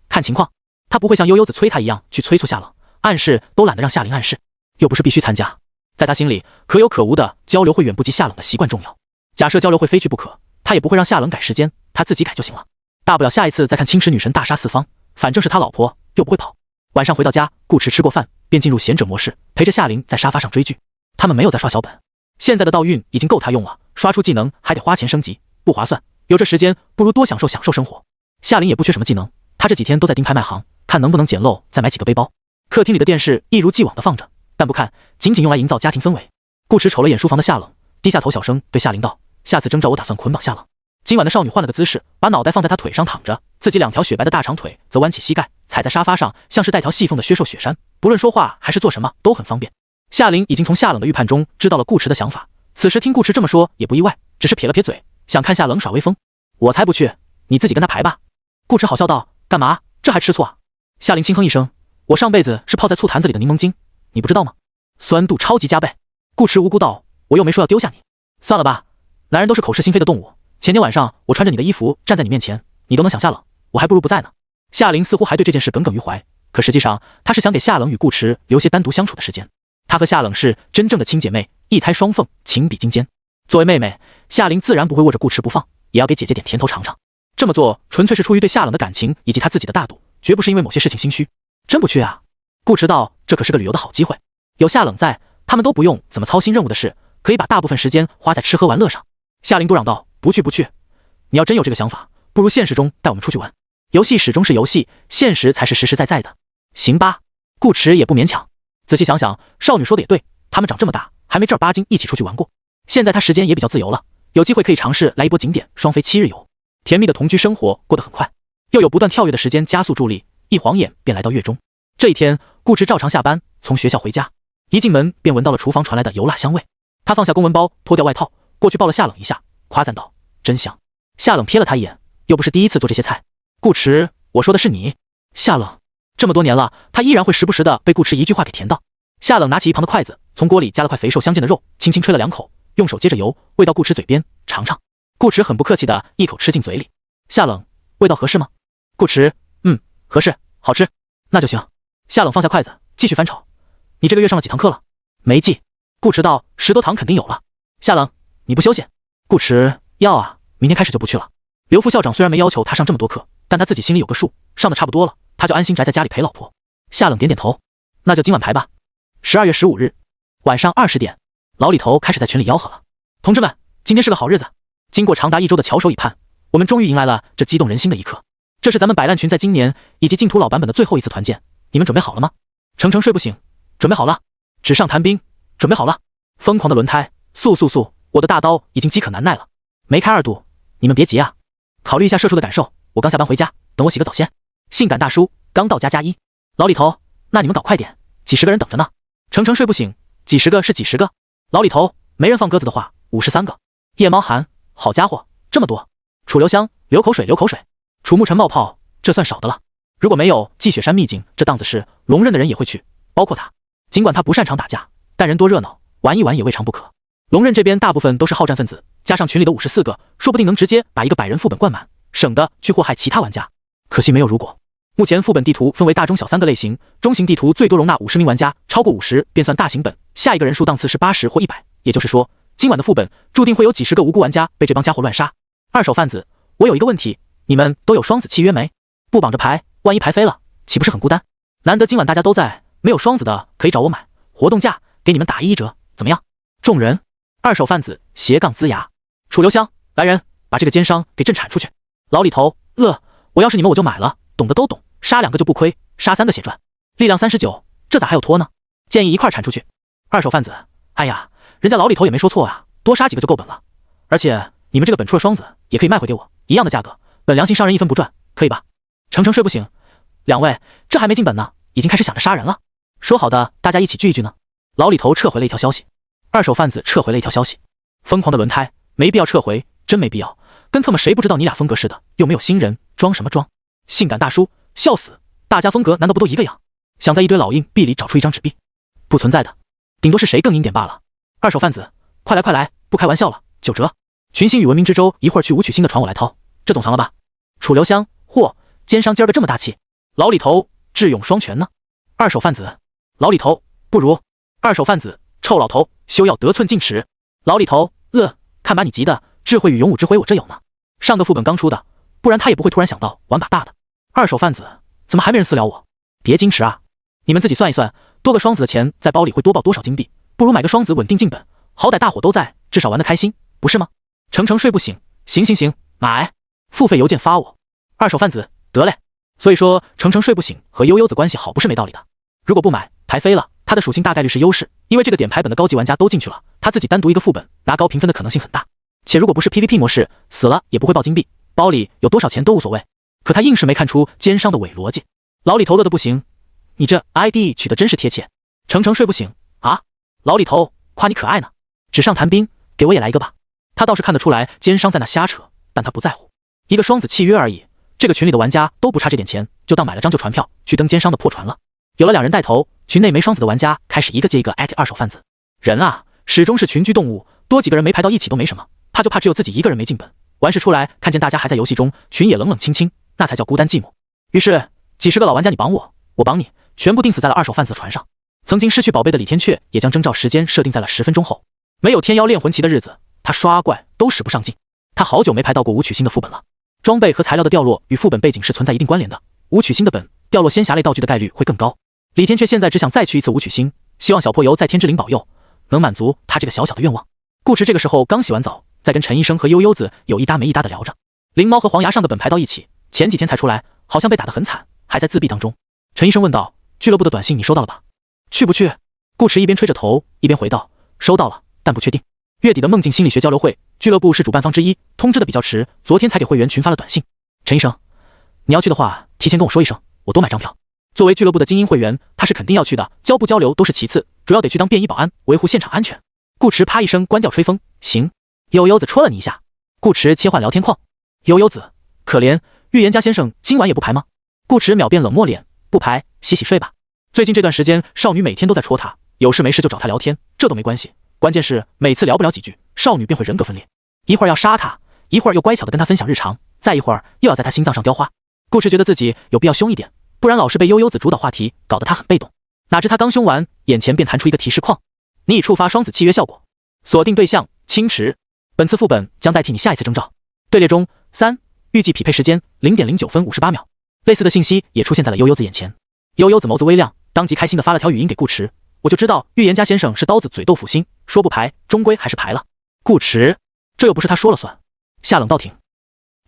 看情况。他不会像悠悠子催他一样去催促夏冷，暗示都懒得让夏琳暗示，又不是必须参加。在他心里，可有可无的交流会远不及夏冷的习惯重要。假设交流会非去不可，他也不会让夏冷改时间，他自己改就行了。大不了下一次再看青池女神大杀四方，反正是他老婆，又不会跑。晚上回到家，顾驰吃过饭便进入贤者模式，陪着夏琳在沙发上追剧。他们没有在刷小本，现在的道运已经够他用了，刷出技能还得花钱升级，不划算。有这时间，不如多享受生活。夏琳也不缺什么技能，他这几天都在盯拍卖行，看能不能捡漏再买几个背包。客厅里的电视一如既往的放着，但不看，仅仅用来营造家庭氛围。顾驰瞅了眼书房的夏冷，低下头小声对夏琳道，下次征召我打算捆绑夏冷。今晚的少女换了个姿势，把脑袋放在他腿上躺着，自己2条雪白的大长腿则弯起膝盖踩在沙发上，像是带条细缝的削瘦雪山，不论说话还是做什么都很方便。夏琳已经从夏冷的预判中知道了顾驰的想法，此时听顾驰这么说也不意外，只是撇了撇嘴，想看夏冷耍威风。我才不去，你自己跟他排吧。顾驰好笑道，干嘛？这还吃醋啊？夏琳轻哼一声，我上辈子是泡在醋坛子里的柠檬精，你不知道吗？酸度超级加倍。顾驰无辜道，我又没说要丢下你。算了吧，男人都是口是心非的动物。前天晚上我穿着你的衣服站在你面前，你都能想夏冷，我还不如不在呢。夏琳似乎还对这件事耿耿于怀，可实际上她是想给夏冷与顾驰留些单独相处的时间。她和夏冷是真正的亲姐妹，一胎双凤，情比金坚。作为妹妹，夏琳自然不会握着顾驰不放，也要给姐姐点甜头尝尝。这么做纯粹是出于对夏冷的感情以及她自己的大度，绝不是因为某些事情心虚。真不去啊？顾驰道，这可是个旅游的好机会，有夏冷在，他们都不用怎么操心任务的事，可以把大部分时间花在吃喝玩乐上。夏琳嘟嚷道，不去不去，你要真有这个想法，不如现实中带我们出去玩。游戏始终是游戏，现实才是实实在在的。行吧，顾驰也不勉强。仔细想想，少女说的也对，他们长这么大还没正儿八经一起出去玩过。现在他时间也比较自由了，有机会可以尝试来一波景点双飞7日游。甜蜜的同居生活过得很快，又有不断跳跃的时间加速助力，一晃眼便来到月中。这一天，顾驰照常下班，从学校回家，一进门便闻到了厨房传来的油辣香味。他放下公文包，脱掉外套，过去抱了夏冷一下，夸赞道，真香。夏冷瞥了他一眼，又不是第一次做这些菜。顾驰，我说的是你。夏冷，这么多年了，他依然会时不时的被顾驰一句话给甜到。夏冷拿起一旁的筷子，从锅里夹了块肥瘦相间的肉，轻轻吹了2口，用手接着油，喂到顾驰嘴边，尝尝。顾驰很不客气的一口吃进嘴里。夏冷，味道合适吗？顾驰，合适，好吃，那就行。夏冷放下筷子，继续翻炒。你这个月上了几堂课了？没记。顾驰道，10多堂肯定有了。夏冷，你不休息？顾驰，要啊，明天开始就不去了。刘副校长虽然没要求他上这么多课，但他自己心里有个数，上的差不多了，他就安心宅在家里陪老婆。夏冷点点头，那就今晚排吧。12月15日晚上20点，老李头开始在群里吆喝了，同志们，今天是个好日子。经过长达1周的翘首以盼，我们终于迎来了这激动人心的一刻。这是咱们摆烂群在今年以及净土老版本的最后一次团建，你们准备好了吗？程程睡不醒，准备好了。纸上谈兵，准备好了。疯狂的轮胎，速，我的大刀已经饥渴难耐了。没开2度，你们别急啊，考虑一下社畜的感受。我刚下班回家，等我洗个澡先。性感大叔刚到家+1。老李头，那你们搞快点，几十个人等着呢。程程睡不醒，几十个是几十个。老李头，没人放鸽子的话，53个。夜猫寒，好家伙，这么多！楚留香流口水，流口水。楚沐尘冒泡，这算少的了。如果没有祭雪山秘境这档子事，龙刃的人也会去，包括他。尽管他不擅长打架，但人多热闹，玩一玩也未尝不可。龙刃这边大部分都是好战分子，加上群里的54个，说不定能直接把一个100人副本灌满，省得去祸害其他玩家。可惜没有如果。目前副本地图分为大中小3个类型，中型地图最多容纳50名玩家，超过50便算大型本，下一个人数档次是80或100，也就是说，今晚的副本注定会有几十个无辜玩家被这帮家伙乱杀。二手贩子，我有一个问题，你们都有双子契约没？不绑着牌，万一牌飞了，岂不是很孤单？难得今晚大家都在，没有双子的可以找我买，活动价给你们打11折，怎么样？众人，二手贩子斜杠龇牙，楚留香，来人，把这个奸商给朕铲出去。老李头，我要是你们我就买了，懂的都懂，杀2个就不亏，杀3个血赚。力量39，这咋还有拖呢？建议一块铲出去。二手贩子，哎呀，人家老李头也没说错啊，多杀几个就够本了。而且你们这个本出了双子，也可以卖回给我，一样的价格，本良心商人1分不赚，可以吧？程程睡不醒，两位，这还没进本呢，已经开始想着杀人了。说好的大家一起聚一聚呢？老李头撤回了一条消息，二手贩子撤回了一条消息。疯狂的轮胎，没必要撤回，真没必要。跟特么谁不知道你俩风格似的，又没有新人，装什么装？性感大叔，笑死！大家风格难道不都一个样？想在一堆老硬币里找出一张纸币，不存在的，顶多是谁更硬点罢了。二手贩子，快来快来，不开玩笑了，9折！群星与文明之舟，一会儿去武曲星的船我来掏，这总藏了吧？楚留香，嚯，奸商今儿个这么大气。老李头，智勇双全呢。二手贩子，老李头，不如。二手贩子，臭老头，休要得寸进尺。老李头，看把你急的，智慧与勇武之辉我这有呢。上个副本刚出的，不然他也不会突然想到玩把大的。二手贩子，怎么还没人私聊我？别矜持啊，你们自己算一算，多个双子的钱在包里会多报多少金币？不如买个双子稳定进本，好歹大伙都在，至少玩得开心，不是吗？程程睡不醒，行，买，付费邮件发我。二手贩子，得嘞。所以说程程睡不醒和悠悠子关系好不是没道理的。如果不买，牌飞了，他的属性大概率是优势，因为这个点牌本的高级玩家都进去了，他自己单独一个副本拿高评分的可能性很大。且如果不是 PVP 模式，死了也不会报金币，包里有多少钱都无所谓。可他硬是没看出奸商的伪逻辑。老李头乐得不行，你这 ID 取得真是贴切。程程睡不醒啊，老李头夸你可爱呢。纸上谈兵，给我也来一个吧。他倒是看得出来奸商在那瞎扯，但他不在乎，一个双子契约而已。这个群里的玩家都不差这点钱，就当买了张旧船票去登奸商的破船了。有了2人带头，群内没双子的玩家开始一个接一个艾特二手贩子。人啊，始终是群居动物，多几个人没排到一起都没什么，怕就怕只有自己一个人没进本，完事出来看见大家还在游戏中，群也冷冷清清，那才叫孤单寂寞。于是几十个老玩家你绑我，我绑你，全部钉死在了二手贩子的船上。曾经失去宝贝的李天阙也将征召时间设定在了10分钟后。没有天妖炼魂旗的日子，他刷怪都使不上劲。他好久没排到过武曲星的副本了。装备和材料的掉落与副本背景是存在一定关联的，武曲星的本掉落仙侠类道具的概率会更高。李天阙现在只想再去一次武曲星，希望小破油在天之灵保佑，能满足他这个小小的愿望。顾池这个时候刚洗完澡，在跟陈医生和悠悠子有一搭没一搭的聊着。灵猫和黄牙上个本排到一起，前几天才出来，好像被打得很惨，还在自闭当中。陈医生问道：俱乐部的短信你收到了吧？去不去？顾池一边吹着头一边回道：收到了，但不确定。月底的梦境心理学交流会，俱乐部是主办方之一，通知的比较迟，昨天才给会员群发了短信。陈医生，你要去的话，提前跟我说一声，我多买张票。作为俱乐部的精英会员，他是肯定要去的，交不交流都是其次，主要得去当便衣保安，维护现场安全。顾池啪一声关掉吹风，行。悠悠子戳了你一下。顾池切换聊天框，悠悠子，可怜，预言家先生今晚也不排吗？顾池秒变冷漠脸，不排，洗洗睡吧。最近这段时间，少女每天都在戳他，有事没事就找他聊天，这都没关系。关键是每次聊不了几句，少女便会人格分裂，一会儿要杀他，一会儿又乖巧的跟他分享日常，再一会儿又要在他心脏上雕花。顾池觉得自己有必要凶一点，不然老是被悠悠子主导话题，搞得他很被动。哪知他刚凶完，眼前便弹出一个提示框，你已触发双子契约效果，锁定对象青池，本次副本将代替你下一次征召。队列中3，预计匹配时间0.09分58秒。类似的信息也出现在了悠悠子眼前。悠悠子眸子微亮，当即开心的发了条语音给顾池，我就知道预言家先生是刀子嘴豆腐心，说不排终归还是排了。顾池，这又不是他说了算。下冷道挺，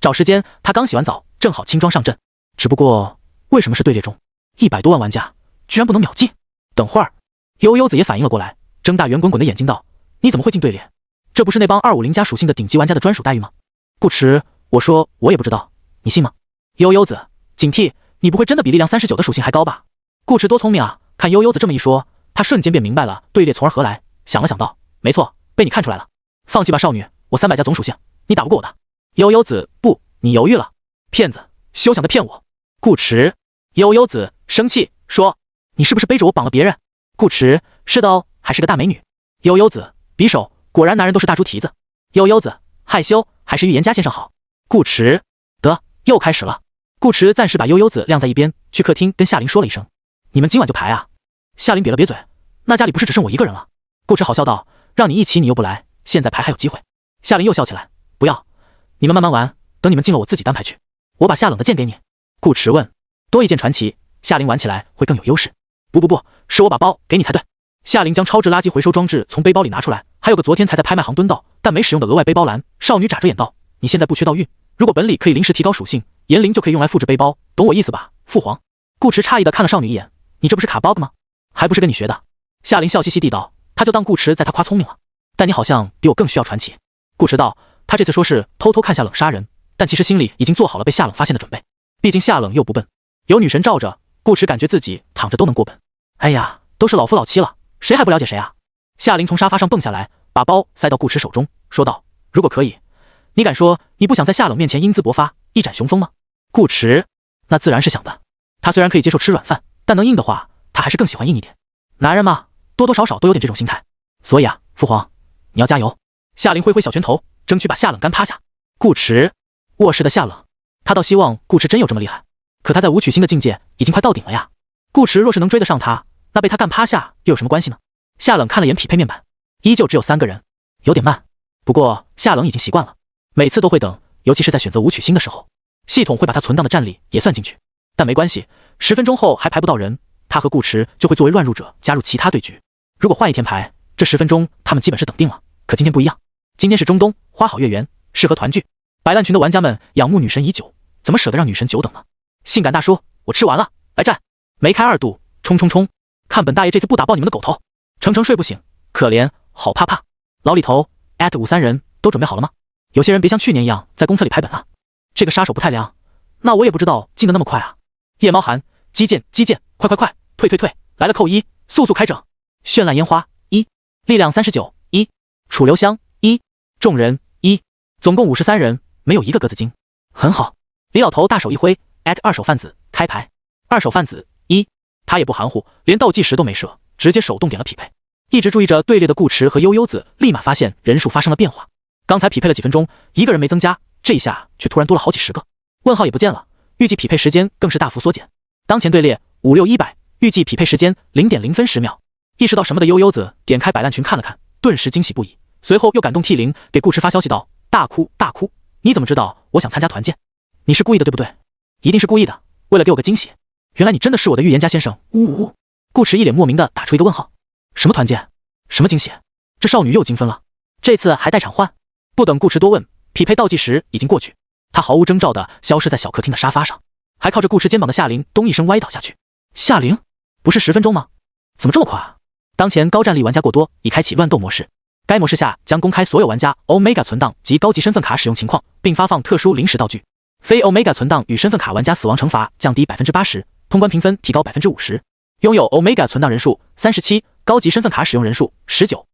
找时间他刚洗完澡，正好轻装上阵。只不过为什么是队列中100多万玩家居然不能秒进？等会儿悠悠子也反应了过来，睁大圆滚滚的眼睛道：你怎么会进队列？这不是那帮250加属性的顶级玩家的专属待遇吗？顾池，我说我也不知道，你信吗？悠悠子，警惕，你不会真的比力量39的属性还高吧？顾池多聪明啊，看悠悠子这么一说，他瞬间便明白了队列从而何来，想了想道：没错，被你看出来了。放弃吧少女，我300加总属性，你打不过我的。悠悠子，不，你犹豫了，骗子，休想再骗我。顾迟，悠悠子生气说，你是不是背着我绑了别人？顾迟，是的哦，还是个大美女。悠悠子，匕首，果然男人都是大猪蹄子。悠悠子，害羞，还是预言家先生好。顾迟，得，又开始了。顾迟暂时把悠悠子晾在一边，去客厅跟夏琳说了一声，你们今晚就排啊。夏琳瘪了瘪嘴，那家里不是只剩我一个人了。顾迟好笑道，让你一起你又不来，现在排还有机会。夏琳又笑起来，不要，你们慢慢玩，等你们进了我自己单排去，我把夏冷的剑给你。顾迟问，多一件传奇，夏琳玩起来会更有优势。不，是我把包给你才对。夏琳将超值垃圾回收装置从背包里拿出来，还有个昨天才在拍卖行蹲到但没使用的额外背包篮。少女眨着眼道，你现在不缺道运，如果本里可以临时提高属性，言灵就可以用来复制背包，懂我意思吧？父皇。顾迟诧异地看了少女一眼，你这不是卡 bug 吗？还不是跟你学的。夏琳笑嘻嘻地道，他就当顾迟在他夸聪明了，但你好像比我更需要传奇。顾迟道，他这次说是偷偷看夏冷杀人，但其实心里已经做好了被夏冷发现的准备，毕竟夏冷又不笨，有女神罩着，顾迟感觉自己躺着都能过本。哎呀，都是老夫老妻了，谁还不了解谁啊？夏琳从沙发上蹦下来，把包塞到顾迟手中，说道，如果可以，你敢说你不想在夏冷面前英姿勃发，一展雄风吗？顾迟，那自然是想的。他虽然可以接受吃软饭，但能硬的话，他还是更喜欢硬一点。男人嘛，多多少少都有点这种心态。所以啊，父皇，你要加油。夏琳挥挥小拳头，争取把夏冷干趴下。顾迟，卧室的夏冷，他倒希望顾迟真有这么厉害，可他在武曲星的境界已经快到顶了呀。顾迟若是能追得上他，那被他干趴下又有什么关系呢？夏冷看了眼匹配面板，依旧只有3个人，有点慢。不过夏冷已经习惯了，每次都会等，尤其是在选择武曲星的时候，系统会把他存档的战力也算进去。但没关系，10分钟后还排不到人，他和顾迟就会作为乱入者加入其他对局。如果换一天排，这10分钟他们基本是等定了。可今天不一样，今天是中冬，花好月圆，适合团聚。摆烂群的玩家们仰慕女神已久，怎么舍得让女神久等呢？性感大叔，我吃完了，来战！梅开2度，冲！看本大爷这次不打爆你们的狗头！程睡不醒，可怜，好怕怕。老李头@53人都准备好了吗？有些人别像去年一样在公测里排本啊。这个杀手不太凉，那我也不知道进得那么快啊。夜猫寒，击剑，快，退，来了扣1，速开整。绚烂烟花1，力量39 1，楚留香1，众人1，总共53人，没有一个格子精，很好。李老头大手一挥，2手贩子开牌，2手贩子1，他也不含糊，连倒计时都没设，直接手动点了匹配。一直注意着队列的顾迟和悠悠子立马发现人数发生了变化，刚才匹配了几分钟，一个人没增加，这一下却突然多了好几十个，问号也不见了，预计匹配时间更是大幅缩减。当前队列56100，预计匹配时间0.0分10秒。意识到什么的悠悠子点开摆烂群看了看，顿时惊喜不已，随后又感动涕零，给顾迟发消息道，大哭，你怎么知道我想参加团建？你是故意的对不对？一定是故意的，为了给我个惊喜。原来你真的是我的预言家先生，呜。顾迟一脸莫名的打出一个问号，什么团建？什么惊喜？这少女又精分了，这次还带场换？不等顾迟多问，匹配倒计时已经过去，他毫无征兆的消失在小客厅的沙发上，还靠着顾迟肩膀的夏琳咚一声歪倒下去。夏琳，不是10分钟吗？怎么这么快啊？当前高战力玩家过多，已开启乱斗模式。该模式下将公开所有玩家 Omega 存档及高级身份卡使用情况，并发放特殊临时道具。非 Omega 存档与身份卡玩家死亡惩罚降低 80%， 通关评分提高 50%。拥有 Omega 存档人数37，高级身份卡使用人数19。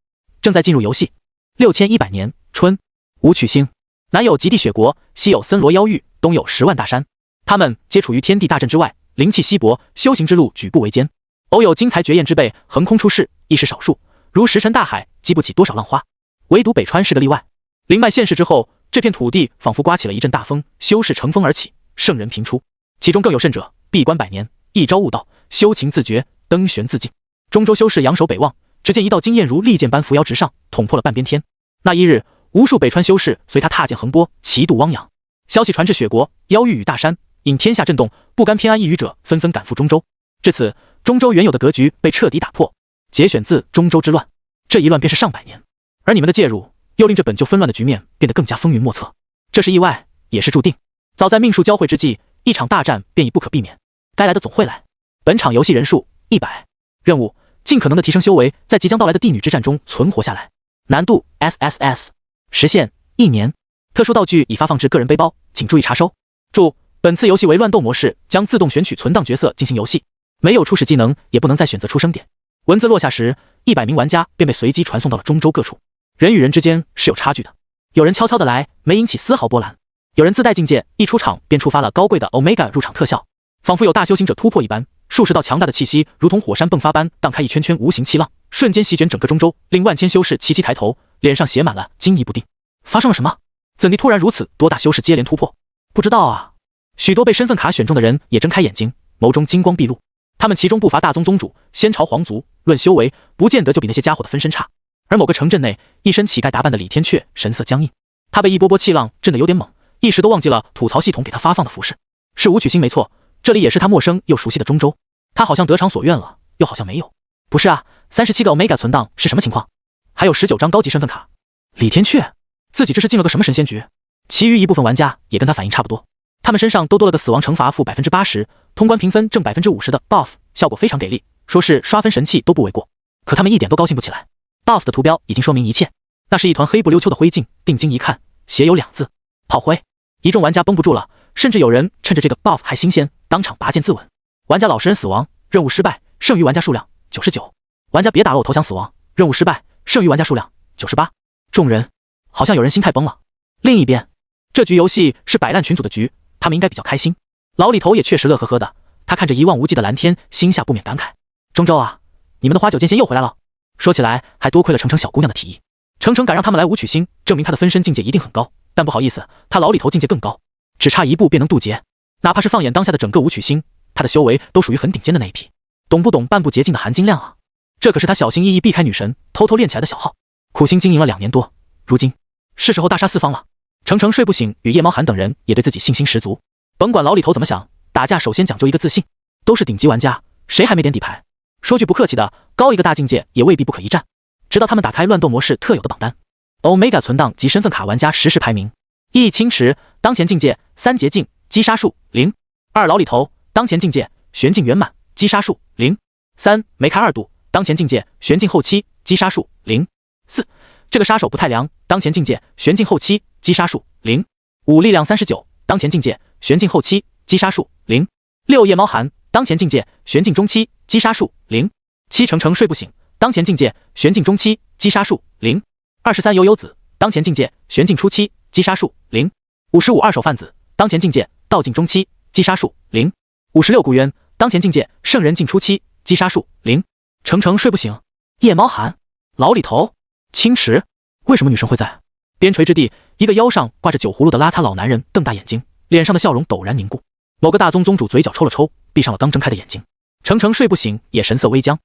正在进入游戏。6100年春，武曲星南有极地雪国，西有森罗妖域，东有10万大山，他们皆处于天地大阵之外，灵气稀薄，修行之路举步维艰。偶有精彩绝艳之辈横空出世，亦是少数，如石沉大海，激不起多少浪花。唯独北川是个例外。灵脉现世之后，这片土地仿佛刮起了一阵大风，修士乘风而起，圣人频出。其中更有甚者，闭关100年，一朝悟道，修情自觉，登玄自尽。中州修士仰首北望，只见一道金焰如利剑般扶摇直上，捅破了半边天。那一日，无数北川修士随他踏剑横波，齐度汪洋。消息传至雪国、妖域与大山，引天下震动，不甘偏安一隅者纷纷赶赴中州。至此，中州原有的格局被彻底打破。节选自《中州之乱》，这一乱便是上百年，而你们的介入，又令这本就纷乱的局面变得更加风云莫测。这是意外，也是注定。早在命数交汇之际，一场大战便已不可避免，该来的总会来。本场游戏人数100，任务尽可能的提升修为，在即将到来的帝女之战中存活下来。难度 SSS， 时限1年。特殊道具已发放至个人背包，请注意查收。注：本次游戏为乱斗模式，将自动选取存档角色进行游戏，没有初始技能，也不能再选择出生点。文字落下时，100名玩家便被随机传送到了中州各处。人与人之间是有差距的，有人悄悄地来，没引起丝毫波澜；有人自带境界，一出场便触发了高贵的 Omega 入场特效，仿佛有大修行者突破一般，数十道强大的气息如同火山迸发般荡开一圈圈无形气浪，瞬间席卷整个中州，令万千修士齐齐抬头，脸上写满了惊疑不定。发生了什么？怎地突然如此多大修士接连突破？不知道啊。许多被身份卡选中的人也睁开眼睛，眸中金光毕露。他们其中不乏大宗宗主、先朝皇族，论修为，不见得就比那些家伙的分身差。而某个城镇内，一身乞丐打扮的李天阙神色僵硬，他被一波波气浪震得有点懵，一时都忘记了吐槽系统给他发放的符誓。是武曲星没错，这里也是他陌生又熟悉的中州。他好像得偿所愿了，又好像没有。不是啊，37个 Omega 存档是什么情况？还有19张高级身份卡。李天阙自己这是进了个什么神仙局？其余一部分玩家也跟他反应差不多，他们身上都多了个死亡惩罚负 80%， 通关评分正 50% 的 buff， 效果非常给力，说是刷分神器都不为过。可他们一点都高兴不起来。buff 的图标已经说明一切，那是一团黑不溜秋的灰烬，定睛一看，写有2字：炮灰。一众玩家绷不住了，甚至有人趁着这个 buff 还新鲜，当场拔剑自刎。玩家老实人死亡，任务失败，剩余玩家数量99。玩家别打了，我投降死亡，任务失败，剩余玩家数量98。众人好像有人心态崩了。另一边，这局游戏是摆烂群组的局，他们应该比较开心。老李头也确实乐呵呵的，他看着一望无际的蓝天，心下不免感慨：中州啊，你们的花九剑仙又回来了。说起来还多亏了程程小姑娘的提议，程程敢让他们来武曲星，证明他的分身境界一定很高。但不好意思，他老李头境界更高，只差一步便能渡劫。哪怕是放眼当下的整个武曲星，他的修为都属于很顶尖的那一批，懂不懂半步捷径的含金量啊？这可是他小心翼翼避开女神，偷偷练起来的小号，苦心经营了2年多，如今是时候大杀四方了。程程睡不醒与夜猫寒等人也对自己信心十足，甭管老李头怎么想，打架首先讲究一个自信，都是顶级玩家，谁还没点底牌？说句不客气的，高一个大境界也未必不可一战。直到他们打开乱斗模式特有的榜单， Omega 存档及身份卡玩家实时排名：1青池，当前境界3捷径，击杀数0；2老李头，当前境界玄境圆满，击杀数0；3梅开2度，当前境界玄境后期，击杀数0；4这个杀手不太凉，当前境界玄境后期，击杀数0；5力量39，当前境界玄境后期，击杀数0；6夜猫寒，当前境界玄境中期，击杀数0；7程程睡不醒，当前境界玄境中期，击杀数0；23悠悠子，当前境界玄境初期，击杀数0；55二手贩子，当前境界道境中期，击杀数0；56古渊，当前境界圣人境初期，击杀数0。程程睡不醒，夜猫寒，老李头，青池，为什么女神会在？边陲之地，一个腰上挂着酒葫芦的邋遢老男人瞪大眼睛，脸上的笑容陡然凝固。某个大宗宗主嘴角抽了抽，闭上了刚睁开的眼睛。程程睡不醒，也神色微僵。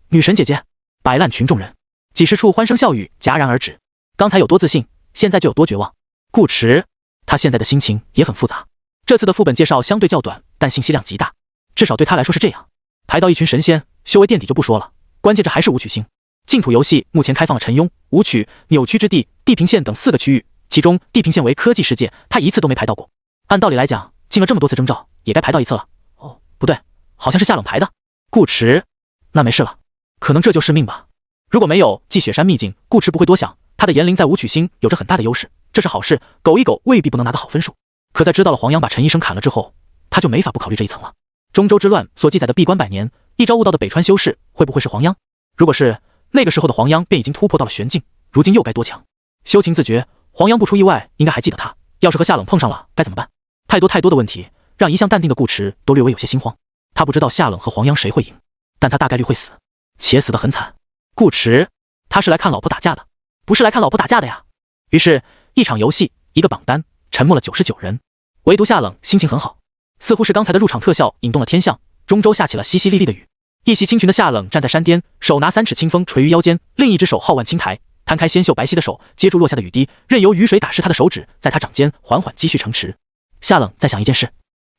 女神姐姐，摆烂群众人，几十处欢声笑语戛然而止。刚才有多自信，现在就有多绝望。顾池，他现在的心情也很复杂。这次的副本介绍相对较短，但信息量极大，至少对他来说是这样。排到一群神仙，修为垫底就不说了，关键这还是武曲星。净土游戏目前开放了陈庸、武曲、扭曲之地、地平线等4个区域，其中地平线为科技世界，他一次都没排到过。按道理来讲，进了这么多次征召，也该排到一次了。哦，不对，好像是下冷排的。顾池，那没事了，可能这就是命吧。如果没有继雪山秘境，顾池不会多想，他的炎灵在武曲星有着很大的优势，这是好事。苟一苟未必不能拿到好分数，可在知道了黄央把陈医生砍了之后，他就没法不考虑这一层了。中州之乱所记载的闭关100年，一朝悟道的北川修士会不会是黄央？如果是，那个时候的黄央便已经突破到了玄境，如今又该多强？修情自觉，黄央不出意外应该还记得他，要是和夏冷碰上了该怎么办？太多的问题，让一向淡定的顾池都略微有些心慌。他不知道夏冷和黄央谁会赢，但他大概率会死，且死得很惨。顾池，他是来看老婆打架的，不是来看老婆打架的呀。于是，一场游戏，一个榜单，沉默了99人，唯独夏冷心情很好，似乎是刚才的入场特效引动了天象，中州下起了淅淅沥沥的雨。一袭青裙的夏冷站在山巅，手拿3尺清风垂于腰间，另一只手皓腕轻抬，摊开纤秀白皙的手接住落下的雨滴，任由雨水打湿他的手指，在他掌间缓缓积蓄成池。夏冷在想一件事，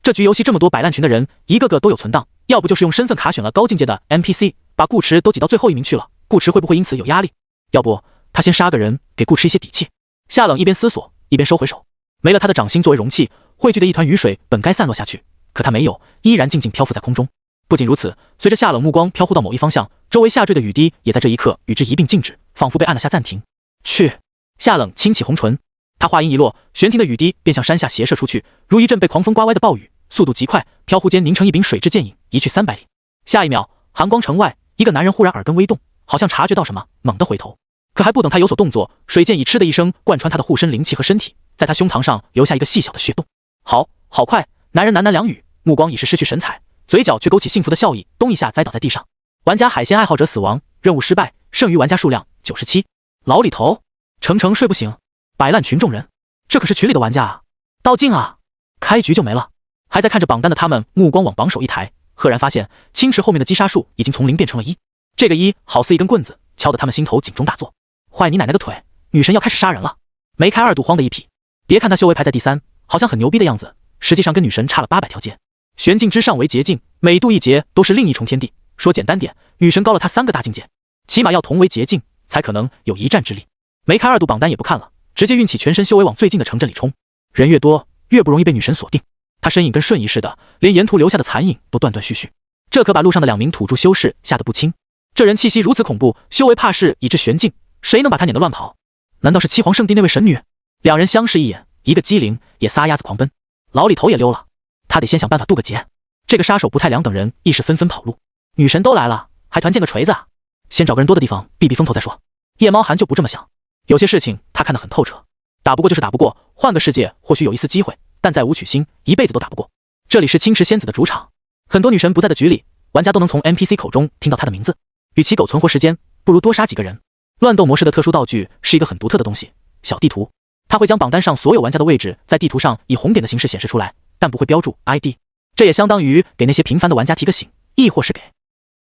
这局游戏这么多摆烂群的人，一个个都有存档，要不就是用身份卡选了高境界的 NPC， 把顾池都挤到最后1名去了，顾池会不会因此有压力？要不他先杀个人，给顾池一些底气。夏冷一边思索，一边收回手，没了他的掌心作为容器，汇聚的一团雨水本该散落下去，可他没有，依然静静漂浮在空中。不仅如此，随着夏冷目光飘忽到某一方向，周围下坠的雨滴也在这一刻与之一并静止，仿佛被按了下暂停。去！夏冷轻启红唇，他话音一落，悬停的雨滴便向山下斜射出去，如一阵被狂风刮歪的暴雨，速度极快，飘忽间凝成一柄水质剑影，移去300里。下一秒，寒光城外，一个男人忽然耳根微动，好像察觉到什么，猛地回头。可还不等他有所动作，水剑已嗤的一声贯穿他的护身灵气和身体，在他胸膛上留下一个细小的血洞。好快！男人喃喃两语，目光已是失去神采，嘴角却勾起幸福的笑意，咚一下栽倒在地上。玩家海鲜爱好者死亡，任务失败，剩余玩家数量97。牢里头，程睡不醒，摆烂群众人，这可是群里的玩家啊！道静啊！开局就没了。还在看着榜单的他们，目光往榜首一抬，赫然发现青池后面的击杀数已经从0变成了1，这个1好似一根棍子，敲得他们心头警钟大作。坏你奶奶的腿！女神要开始杀人了！梅开二度慌的一匹。别看他修为排在第3，好像很牛逼的样子，实际上跟女神差了800条街。玄境之上为捷径，每度一劫都是另一重天地。说简单点，女神高了他3个大境界，起码要同为捷径，才可能有一战之力。梅开二度榜单也不看了，直接运起全身修为往最近的城镇里冲。人越多，越不容易被女神锁定。他身影跟瞬移似的，连沿途留下的残影都断断续续，这可把路上的2名土著修士吓得不轻。这人气息如此恐怖，修为怕是已至玄境，谁能把他撵得乱跑？难道是七皇圣地那位神女？两人相视一眼，一个机灵，也撒丫子狂奔。牢里头也溜了，他得先想办法渡个劫。这个杀手不太良等人亦是纷纷跑路。女神都来了，还团建个锤子啊！先找个人多的地方避避风头再说。夜猫寒就不这么想，有些事情他看得很透彻，打不过就是打不过，换个世界或许有一丝机会，但再无取心，一辈子都打不过。这里是青池仙子的主场，很多女神不在的局里，玩家都能从 NPC 口中听到她的名字。与其苟存活时间，不如多杀几个人。乱斗模式的特殊道具是一个很独特的东西，小地图，它会将榜单上所有玩家的位置在地图上以红点的形式显示出来，但不会标注 ID。这也相当于给那些平凡的玩家提个醒，亦或是给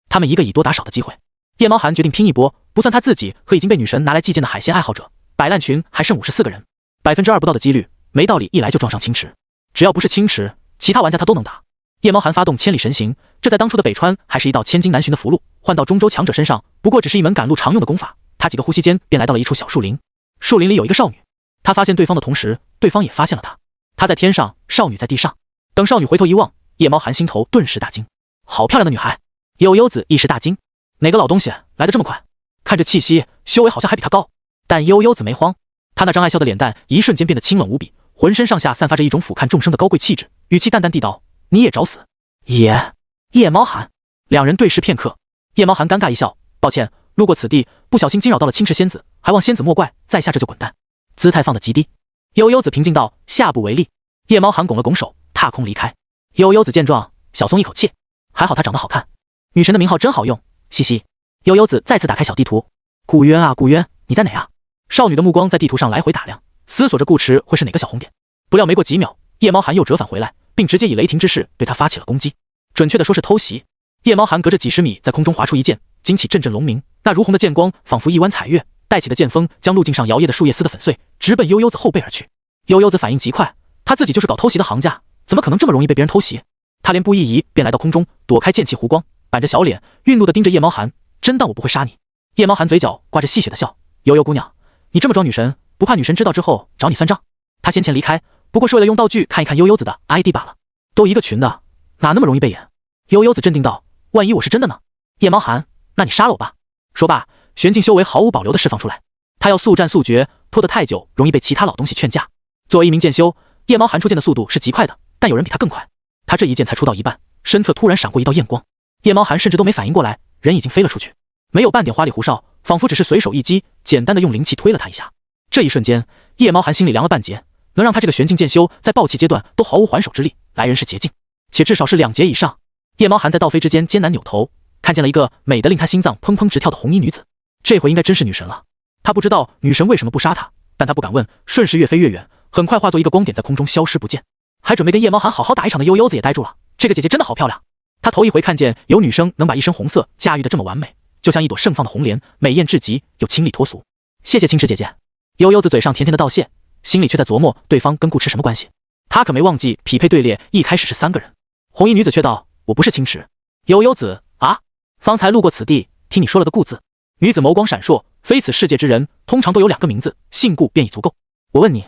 他们一个以多打少的机会。夜猫寒决定拼一波，不算他自己和已经被女神拿来祭剑的海鲜爱好者，摆烂群还剩54个人，2%不到的几率，没道理一来就撞上青池。只要不是青池，其他玩家他都能打。夜猫寒发动千里神行，这在当初的北川还是一道千金难寻的符箓，换到中州强者身上，不过只是一门赶路常用的功法。他几个呼吸间便来到了一处小树林，树林里有一个少女，他发现对方的同时，对方也发现了他。他在天上，少女在地上。等少女回头一望，夜猫寒心头顿时大惊，好漂亮的女孩！悠子一时大惊，哪个老东西来得这么快？看这气息，修为好像还比他高。但悠子没慌，他那张爱笑的脸蛋一瞬间变得清冷无比，浑身上下散发着一种俯瞰众生的高贵气质，语气淡淡地道：“你也找死？”夜猫寒。两人对视片刻，夜猫寒尴尬一笑：“抱歉，路过此地，不小心惊扰到了青池仙子，还望仙子莫怪，在下这就滚蛋。”姿态放得极低。悠子平静道：“下不为例。”夜猫寒拱了拱手，踏空离开。悠子见状，小松一口气，还好他长得好看。女神的名号真好用，嘻嘻。悠子再次打开小地图，顾渊啊顾渊，你在哪啊？少女的目光在地图上来回打量，思索着顾池会是哪个小红点。不料没过几秒，夜猫寒又折返回来，并直接以雷霆之势对他发起了攻击，准确的说是偷袭。夜猫寒隔着几十米在空中划出一剑，惊起阵阵龙鸣，那如虹的剑光仿佛一湾彩月，带起的剑锋将路径上摇曳的树叶撕得粉碎，直奔悠子后背而去。悠子反应极快，他自己就是搞偷袭的行家，怎么可能这么容易被别人偷袭？他连步一移便来到空中，躲开剑气弧光，板着小脸，愠怒地盯着夜猫寒，真当我不会杀你？夜猫寒嘴角挂着戏谑的笑，悠姑娘，你这么装女神，不怕女神知道之后找你算账？他先前离开，不过是为了用道具看一看悠子的 ID 罢了，都一个群的，哪那么容易被眼？悠子镇定道：“万一我是真的呢？”夜猫寒，那你杀了我吧。说罢，玄境修为毫无保留地释放出来。他要速战速决，拖得太久容易被其他老东西劝架。作为一名剑修，夜猫寒出剑的速度是极快的，但有人比他更快。他这一剑才出到一半，身侧突然闪过一道焰光，夜猫寒甚至都没反应过来，人已经飞了出去，没有半点花里胡哨，仿佛只是随手一击，简单的用灵气推了他一下。这一瞬间，夜猫寒心里凉了半截，能让他这个玄境剑修在暴气阶段都毫无还手之力，来人是捷径，且至少是2劫以上。夜猫寒在倒飞之间艰难扭头，看见了一个美得令他心脏砰砰直跳的红衣女子，这回应该真是女神了。他不知道女神为什么不杀他，但他不敢问，顺势越飞越远，很快化作一个光点在空中消失不见。还准备跟夜猫寒好好打一场的悠子也呆住了，这个姐姐真的好漂亮。他头一回看见有女生能把一身红色驾驭得这么完美，就像一朵盛放的红莲，美艳至极又清丽脱俗。谢谢青池姐姐。悠子嘴上甜甜的道谢，心里却在琢磨对方跟顾池什么关系。他可没忘记匹配队列一开始是3个人。红衣女子却道：“我不是青池。”悠子啊，方才路过此地，听你说了个顾字。女子眸光闪烁，非此世界之人通常都有2个名字，姓顾便已足够。我问你，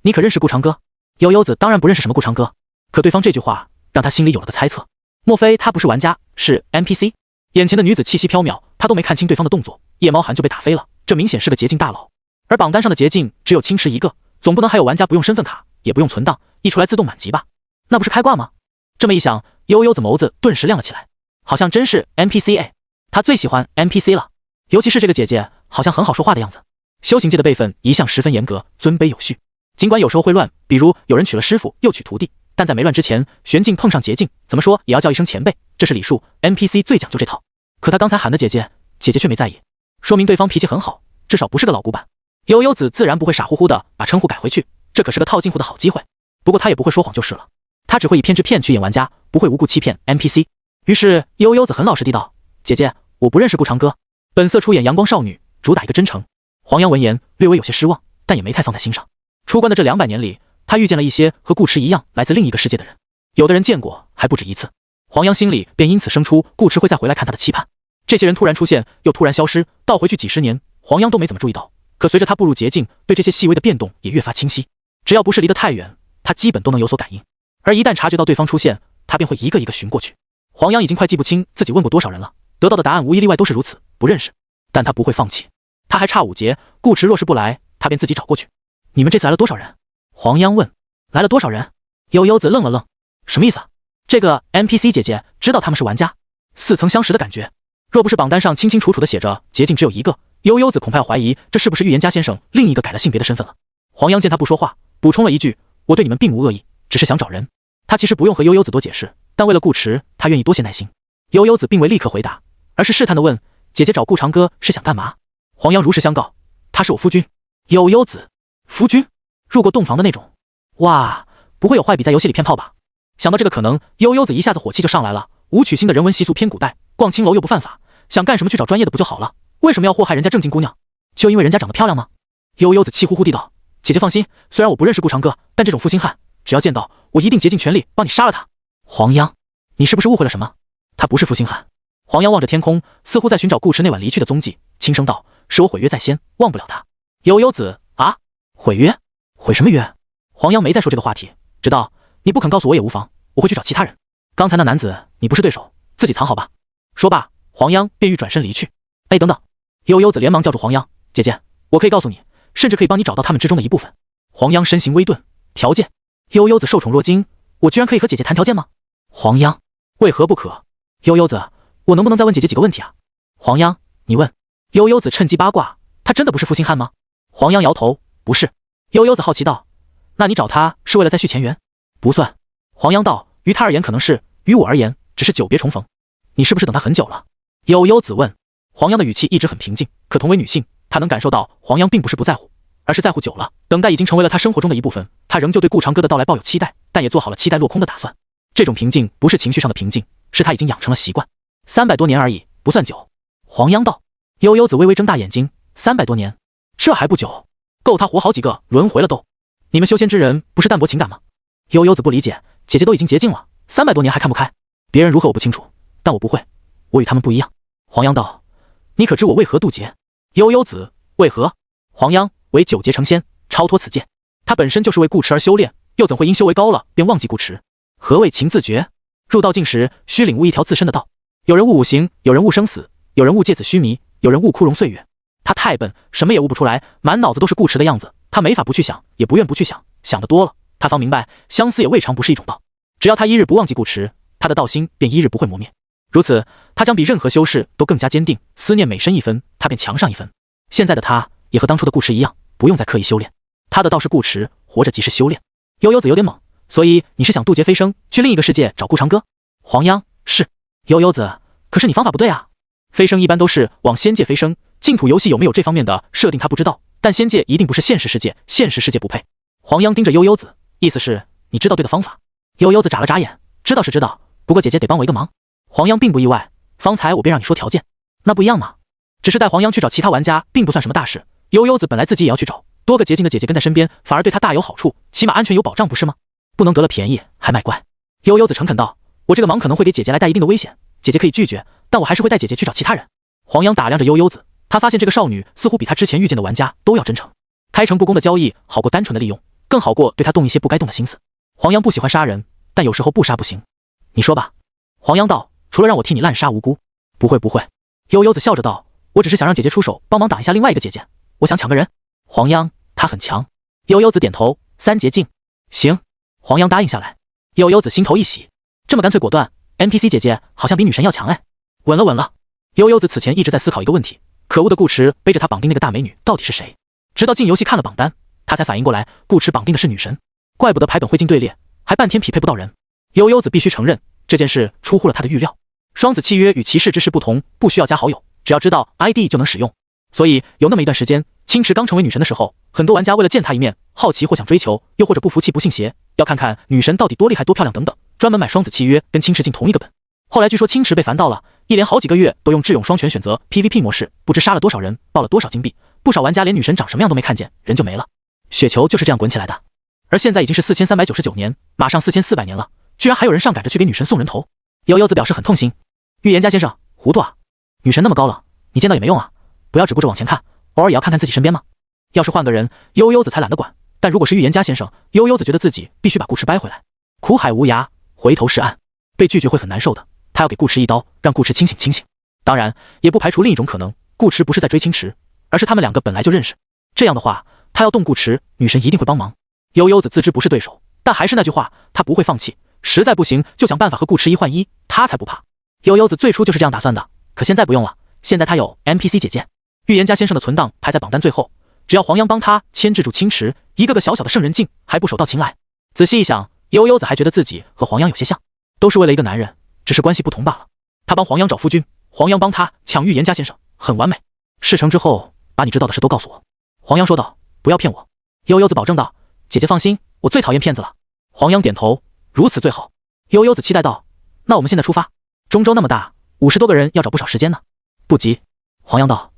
你可认识顾长歌？悠子当然不认识什么顾长歌，可对方这句话让他心里有了个猜测，莫非他不是玩家，是 NPC？ 眼前的女子气息飘渺，他都没看清对方的动作，夜猫寒就被打飞了，这明显是个捷径大佬。而榜单上的捷径只有青池一个，总不能还有玩家不用身份卡，也不用存档，一出来自动满级吧？那不是开挂吗？这么一想，悠子眸子顿时亮了起来，好像真是 NPC 哎，他最喜欢 NPC 了，尤其是这个姐姐，好像很好说话的样子。修行界的辈分一向十分严格，尊卑有序。尽管有时候会乱，比如有人娶了师傅又娶徒弟，但在没乱之前，玄境碰上捷径，怎么说也要叫一声前辈，这是礼数。NPC 最讲究这套。可他刚才喊的姐姐，姐姐却没在意，说明对方脾气很好，至少不是个老古板。悠悠子自然不会傻乎乎的把称呼改回去，这可是个套近乎的好机会。不过他也不会说谎就是了，他只会以偏执骗去演玩家，不会无故欺骗 NPC。于是悠悠子很老实地道：姐姐，我不认识顾长歌，本色出演阳光少女，主打一个真诚。黄洋闻言略微有些失望，但也没太放在心上。出关的这200年里，他遇见了一些和顾池一样来自另一个世界的人，有的人见过还不止一次。黄洋心里便因此生出顾池会再回来看他的期盼。这些人突然出现又突然消失，倒回去几十年，黄洋都没怎么注意到。可随着他步入捷径，对这些细微的变动也越发清晰。只要不是离得太远，他基本都能有所感应。而一旦察觉到对方出现，他便会一个一个寻过去。黄洋已经快记不清自己问过多少人了，得到的答案无一例外都是如此，不认识。但他不会放弃，他还差5节，顾池若是不来，他便自己找过去。你们这次来了多少人？黄央问。来了多少人？悠悠子愣了愣，什么意思啊？这个 NPC 姐姐知道他们是玩家，似曾相识的感觉。若不是榜单上清清楚楚的写着捷径只有一个，悠悠子恐怕要怀疑这是不是预言家先生另一个改了性别的身份了。黄央见他不说话，补充了一句：我对你们并无恶意，只是想找人。他其实不用和悠悠子多解释，但为了顾池，他愿意多些耐心。悠悠子并未立刻回答，而是试探地问：姐姐找顾长歌是想干嘛？黄央如实相告：他是我夫君。悠悠子，夫君？入过洞房的那种？哇，不会有坏笔在游戏里骗炮吧？想到这个可能，悠悠子一下子火气就上来了。武曲星的人文习俗偏古代，逛青楼又不犯法，想干什么去找专业的不就好了？为什么要祸害人家正经姑娘？就因为人家长得漂亮吗？悠悠子气呼呼地道：姐姐放心，虽然我不认识顾长歌，但这种负心汉，只要见到我一定竭尽全力帮你杀了他。黄央，你是不是误会了什么？他不是负心汉。黄央望着天空，似乎在寻找顾池那晚离去的踪迹，轻声道：是我毁约在先，忘不了他。悠悠子啊，毁约？毁什么约？黄央没再说这个话题，直道：你不肯告诉我也无妨，我会去找其他人。刚才那男子你不是对手，自己藏好吧。说罢，黄央便欲转身离去。哎，等等！悠悠子连忙叫住黄央：姐姐，我可以告诉你，甚至可以帮你找到他们之中的一部分。黄央身形微顿，条件？悠悠子受宠若惊，我居然可以和姐姐谈条件吗？黄央，为何不可？悠悠子，我能不能再问姐姐几个问题啊？黄央，你问。悠悠子趁机八卦，他真的不是负心汉吗？黄央摇头，不是。悠悠子好奇道：那你找他是为了再续前缘？不算。黄央道：于他而言可能是，于我而言只是久别重逢。你是不是等他很久了？悠悠子问。黄央的语气一直很平静，可同为女性，她能感受到黄央并不是不在乎，而是在乎久了，等待已经成为了她生活中的一部分。她仍旧对顾长歌的到来抱有期待，但也做好了期待落空的打算。这种平静不是情绪上的平静，是她已经养成了习惯。300多年而已，不算久。黄央道。悠悠子微微睁大眼睛：300多年，这还不久，够他活好几个轮回了都。你们修仙之人不是淡泊情感吗？悠悠子不理解，姐姐都已经捷径了，300多年还看不开？别人如何我不清楚，但我不会，我与他们不一样。黄央道：你可知我为何渡劫？悠悠子：为何？黄央：为9劫成仙，超脱此界。他本身就是为顾池而修炼，又怎会因修为高了便忘记顾池？何谓情自觉？入道境时需领悟一条自身的道。有人悟五行，有人悟生死，有人悟芥子须弥，有人悟枯荣岁月。他太笨，什么也悟不出来，满脑子都是顾池的样子。他没法不去想，也不愿不去想，想得多了，他方明白相思也未尝不是一种道。只要他一日不忘记顾池，他的道心便一日不会磨灭。如此，他将比任何修士都更加坚定，思念每深一分，他便强上一分。现在的他也和当初的顾池一样，不用再刻意修炼，他的道是顾池，活着即是修炼。悠悠子有点懵，所以你是想渡劫飞升，去另一个世界找顾长歌？黄央：是。悠悠子，可是你方法不对啊。飞升一般都是往仙界飞升，净土游戏有没有这方面的设定他不知道，但仙界一定不是现实世界，现实世界不配。黄央盯着悠悠子，意思是你知道对的方法。悠悠子眨了眨眼，知道是知道，不过姐姐得帮我一个忙。黄央并不意外，方才我便让你说条件，那不一样吗？只是带黄央去找其他玩家并不算什么大事，悠悠子本来自己也要去找，多个捷径的姐姐跟在身边，反而对她大有好处，起码安全有保障，不是吗？不能得了便宜还卖乖。悠悠子诚恳道：我这个忙可能会给姐姐来带一定的危险，姐姐可以拒绝，但我还是会带姐姐去找其他人。黄央打量着悠悠子，他发现这个少女似乎比他之前遇见的玩家都要真诚。开诚布公的交易好过单纯的利用，更好过对他动一些不该动的心思。黄央不喜欢杀人，但有时候不杀不行。你说吧。黄央道：除了让我替你滥杀无辜。不会不会。悠悠子笑着道：我只是想让姐姐出手帮忙打一下另外一个姐姐，我想抢个人。黄央：他很强。悠悠子点头：3捷径。行。黄央答应下来。悠悠子心头一喜，这么干脆果断， NPC 姐姐好像比女神要强哎。稳了稳了。悠悠子此前一直在思考一个问题，可恶的顾池背着他绑定那个大美女到底是谁？直到进游戏看了榜单，他才反应过来，顾池绑定的是女神，怪不得排本会进队列，还半天匹配不到人。悠悠子必须承认，这件事出乎了他的预料。双子契约与骑士之事不同，不需要加好友，只要知道 ID 就能使用。所以有那么一段时间，青池刚成为女神的时候，很多玩家为了见她一面，好奇或想追求，又或者不服气不信邪，要看看女神到底多厉害多漂亮等等，专门买双子契约跟青池进同一个本。后来据说青池被烦到了，一连好几个月都用智勇双全选择 PVP 模式，不知杀了多少人，爆了多少金币，不少玩家连女神长什么样都没看见，人就没了。雪球就是这样滚起来的。而现在已经是4399年，马上4400年了，居然还有人上赶着去给女神送人头。悠悠子表示很痛心。预言家先生，糊涂啊！女神那么高冷，你见到也没用啊，不要只顾着往前看，偶尔也要看看自己身边吗？要是换个人，悠悠子才懒得管，但如果是预言家先生，悠悠子觉得自己必须把顾池掰回来。苦海无涯，回头是岸，被拒绝会很难受的，他要给顾池一刀，让顾池清醒清醒。当然，也不排除另一种可能，顾池不是在追青池，而是他们两个本来就认识。这样的话，他要动顾池，女神一定会帮忙。悠悠子自知不是对手，但还是那句话，他不会放弃，实在不行就想办法和顾池1换1，他才不怕。悠悠子最初就是这样打算的，可现在不用了，现在他有 NPC 姐姐。预言家先生的存档排在榜单最后，只要黄央帮他牵制住青池，一个个小小的圣人境还不手到擒来。仔细一想，悠悠子还觉得自己和黄央有些像，都是为了一个男人，只是关系不同罢了。他帮黄央找夫君，黄央帮他抢预言家先生，很完美。事成之后，把你知道的事都告诉我。黄央说道，不要骗我。悠悠子保证道，姐姐放心，我最讨厌骗子了。黄央点头，如此最好。悠悠子期待道，那我们现在出发。中州那么大，50多个人要找不少时间呢。不急。黄央道，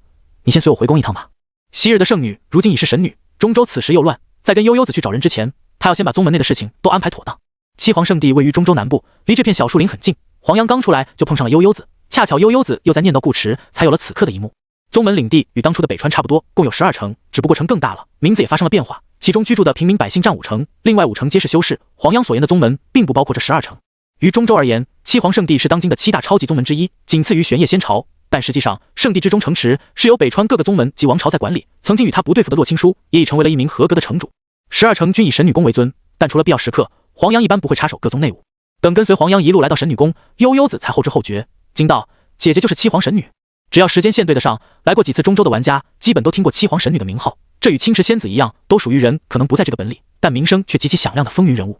你先随我回宫一趟吧。昔日的圣女，如今已是神女，中州此时又乱，在跟悠悠子去找人之前，他要先把宗门内的事情都安排妥当。七皇圣地位于中州南部，离这片小树林很近。黄央刚出来就碰上了悠悠子，恰巧悠悠子又在念叨顾池，才有了此刻的一幕。宗门领地与当初的北川差不多，共有12城，只不过城更大了，名字也发生了变化。其中居住的平民百姓占5城，另外5城皆是修士。黄央所言的宗门，并不包括这12城。于中州而言，七皇圣地是当今的7大超级宗门之一，仅次于玄烨仙朝。但实际上，圣地之中城池是由北川各个宗门及王朝在管理。曾经与他不对付的洛青书，也已成为了一名合格的城主。12城均以神女宫为尊，但除了必要时刻，黄央一般不会插手各宗内务。等跟随黄央一路来到神女宫，悠悠子才后知后觉，惊道：“姐姐就是七皇神女。”只要时间线对得上，来过几次中州的玩家，基本都听过七皇神女的名号。这与青池仙子一样，都属于人可能不在这个本里，但名声却极其响亮的风云人物。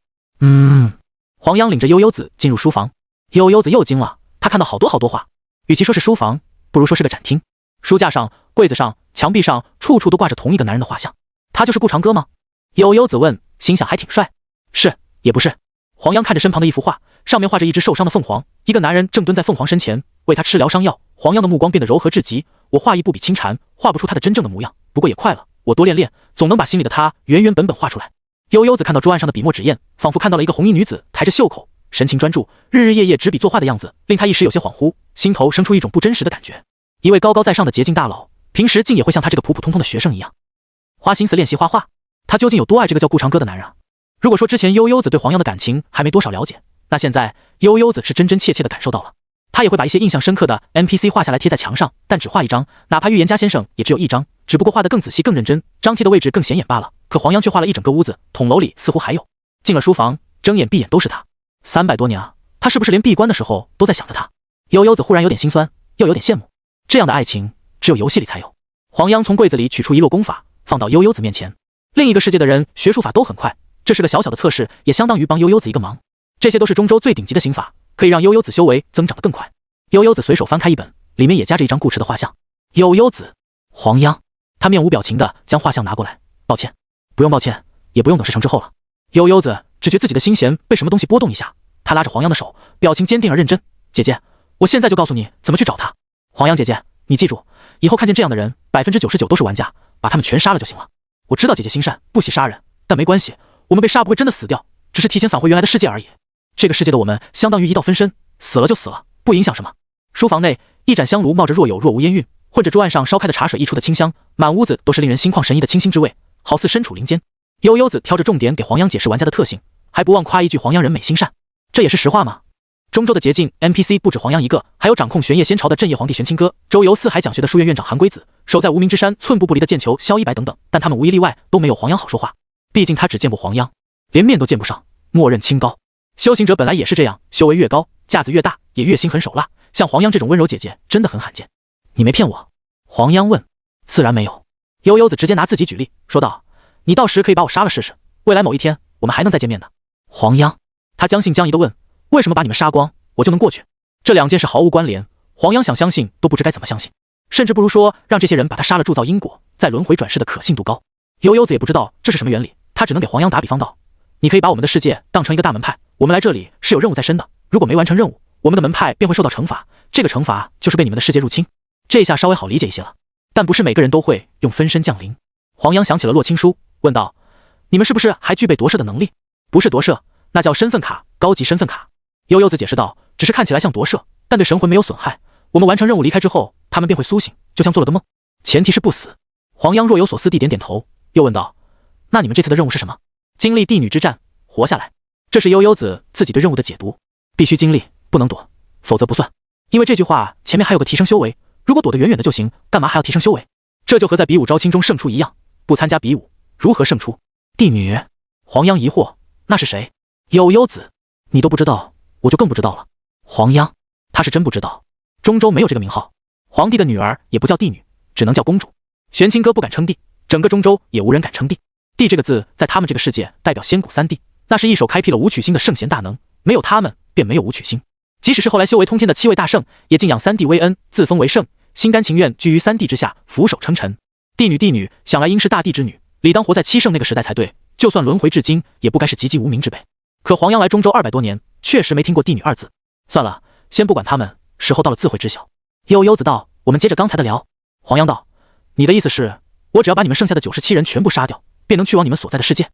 黄央领着悠悠子进入书房，悠悠子又惊了，他看到好多好多画，与其说是书房，不如说是个展厅。书架上、柜子上、墙壁上，处处都挂着同一个男人的画像。他就是顾长歌吗？悠悠子问，心想还挺帅。是，也不是。黄央看着身旁的一幅画，上面画着一只受伤的凤凰，一个男人正蹲在凤凰身前，为他吃疗伤药。黄央的目光变得柔和至极，我画艺不比青蝉，画不出他的真正的模样，不过也快了，我多练练，总能把心里的他原原本本画出来。悠悠子看到桌案上的笔墨纸砚，仿佛看到了一个红衣女子抬着袖口，神情专注，日日夜夜执笔作画的样子，令他一时有些恍惚，心头生出一种不真实的感觉。一位高高在上的洁净大佬，平时竟也会像他这个普普通通的学生一样，花心思练习画画。他究竟有多爱这个叫顾长歌的男人啊？如果说之前悠悠子对黄央的感情还没多少了解，那现在悠悠子是真真切切的感受到了。他也会把一些印象深刻的 NPC 画下来贴在墙上，但只画一张，哪怕预言家先生也只有一张，只不过画得更仔细更认真，张贴的位置更显眼罢了。可黄央却画了一整个屋子，筒楼里似乎还有。进了书房，睁眼闭眼都是他。300多年啊，他是不是连闭关的时候都在想着他？悠悠子忽然有点心酸，又有点羡慕。这样的爱情只有游戏里才有。黄央从柜子里取出一摞功法，放到悠悠子面前。另一个世界的人学术法都很快，这是个小小的测试，也相当于帮悠悠子一个忙。这些都是中州最顶级的刑法，可以让悠悠子修为增长得更快。悠悠子随手翻开一本，里面也夹着一张顾池的画像。悠悠子，黄央，他面无表情地将画像拿过来。抱歉，不用抱歉，也不用等事成之后了。悠悠子只觉自己的心弦被什么东西波动一下，他拉着黄央的手，表情坚定而认真。姐姐，我现在就告诉你怎么去找他。黄央姐姐，你记住，以后看见这样的人，99%都是玩家，把他们全杀了就行了。我知道姐姐心善，不喜杀人，但没关系，我们被杀不会真的死掉，只是提前返回原来的世界而已。这个世界的我们相当于一道分身，死了就死了，不影响什么。书房内，一盏香炉冒着若有若无烟韵，混着桌案上烧开的茶水溢出的清香，满屋子都是令人心旷神怡的清新之味，好似身处林间。悠悠子挑着重点给黄央解释玩家的特性，还不忘夸一句黄央人美心善，这也是实话吗？中州的捷径 NPC 不止黄央一个，还有掌控玄烨仙朝的镇业皇帝玄清歌，周游四海讲学的书院院长韩龟子，守在无名之山寸步不离的剑球萧一白等等，但他们无一例外都没有黄央好说话。毕竟他只见过黄央，连面都见不上，默认清高。修行者本来也是这样，修为越高，架子越大，也越心狠手辣。像黄央这种温柔姐姐真的很罕见。你没骗我。黄央问。自然没有。悠悠子直接拿自己举例，说道：你到时可以把我杀了试试，未来某一天我们还能再见面的。黄央，他将信将疑地问：为什么把你们杀光，我就能过去？这两件事毫无关联，黄央想相信都不知该怎么相信，甚至不如说让这些人把他杀了铸造因果，再轮回转世的可信度高。悠悠子也不知道这是什么原理，他只能给黄央打比方道：你可以把我们的世界当成一个大门派，我们来这里是有任务在身的，如果没完成任务，我们的门派便会受到惩罚，这个惩罚就是被你们的世界入侵。这下稍微好理解一些了，但不是每个人都会用分身降临。黄央想起了洛青书，问道：你们是不是还具备夺舍的能力？不是夺舍，那叫身份卡，高级身份卡。悠悠子解释道：只是看起来像夺舍，但对神魂没有损害，我们完成任务离开之后，他们便会苏醒，就像做了个梦，前提是不死。黄央若有所思地点点头，又问道：那你们这次的任务是什么？经历帝女之战，活下来。这是悠悠子自己对任务的解读，必须经历，不能躲，否则不算。因为这句话前面还有个提升修为，如果躲得远远的就行，干嘛还要提升修为？这就和在比武招亲中胜出一样，不参加比武如何胜出？帝女？黄央疑惑，那是谁？悠悠子，你都不知道，我就更不知道了。黄央，他是真不知道，中州没有这个名号，皇帝的女儿也不叫帝女，只能叫公主。玄清哥不敢称帝，整个中州也无人敢称帝。帝这个字在他们这个世界代表仙古三帝，那是一手开辟了武曲星的圣贤大能，没有他们便没有武曲星。即使是后来修为通天的7位大圣，也敬仰三帝威恩，自封为圣，心甘情愿居于三帝之下，俯首称臣。帝女想来应是大帝之女，理当活在7圣那个时代才对，就算轮回至今，也不该是籍籍无名之辈。可黄央来中州200多年，确实没听过帝女二字。算了，先不管他们，时候到了自会知晓。悠悠子道：我们接着刚才的聊。黄央道：你的意思是，我只要把你们剩下的97人全部杀掉，便能去往你们所在的世界？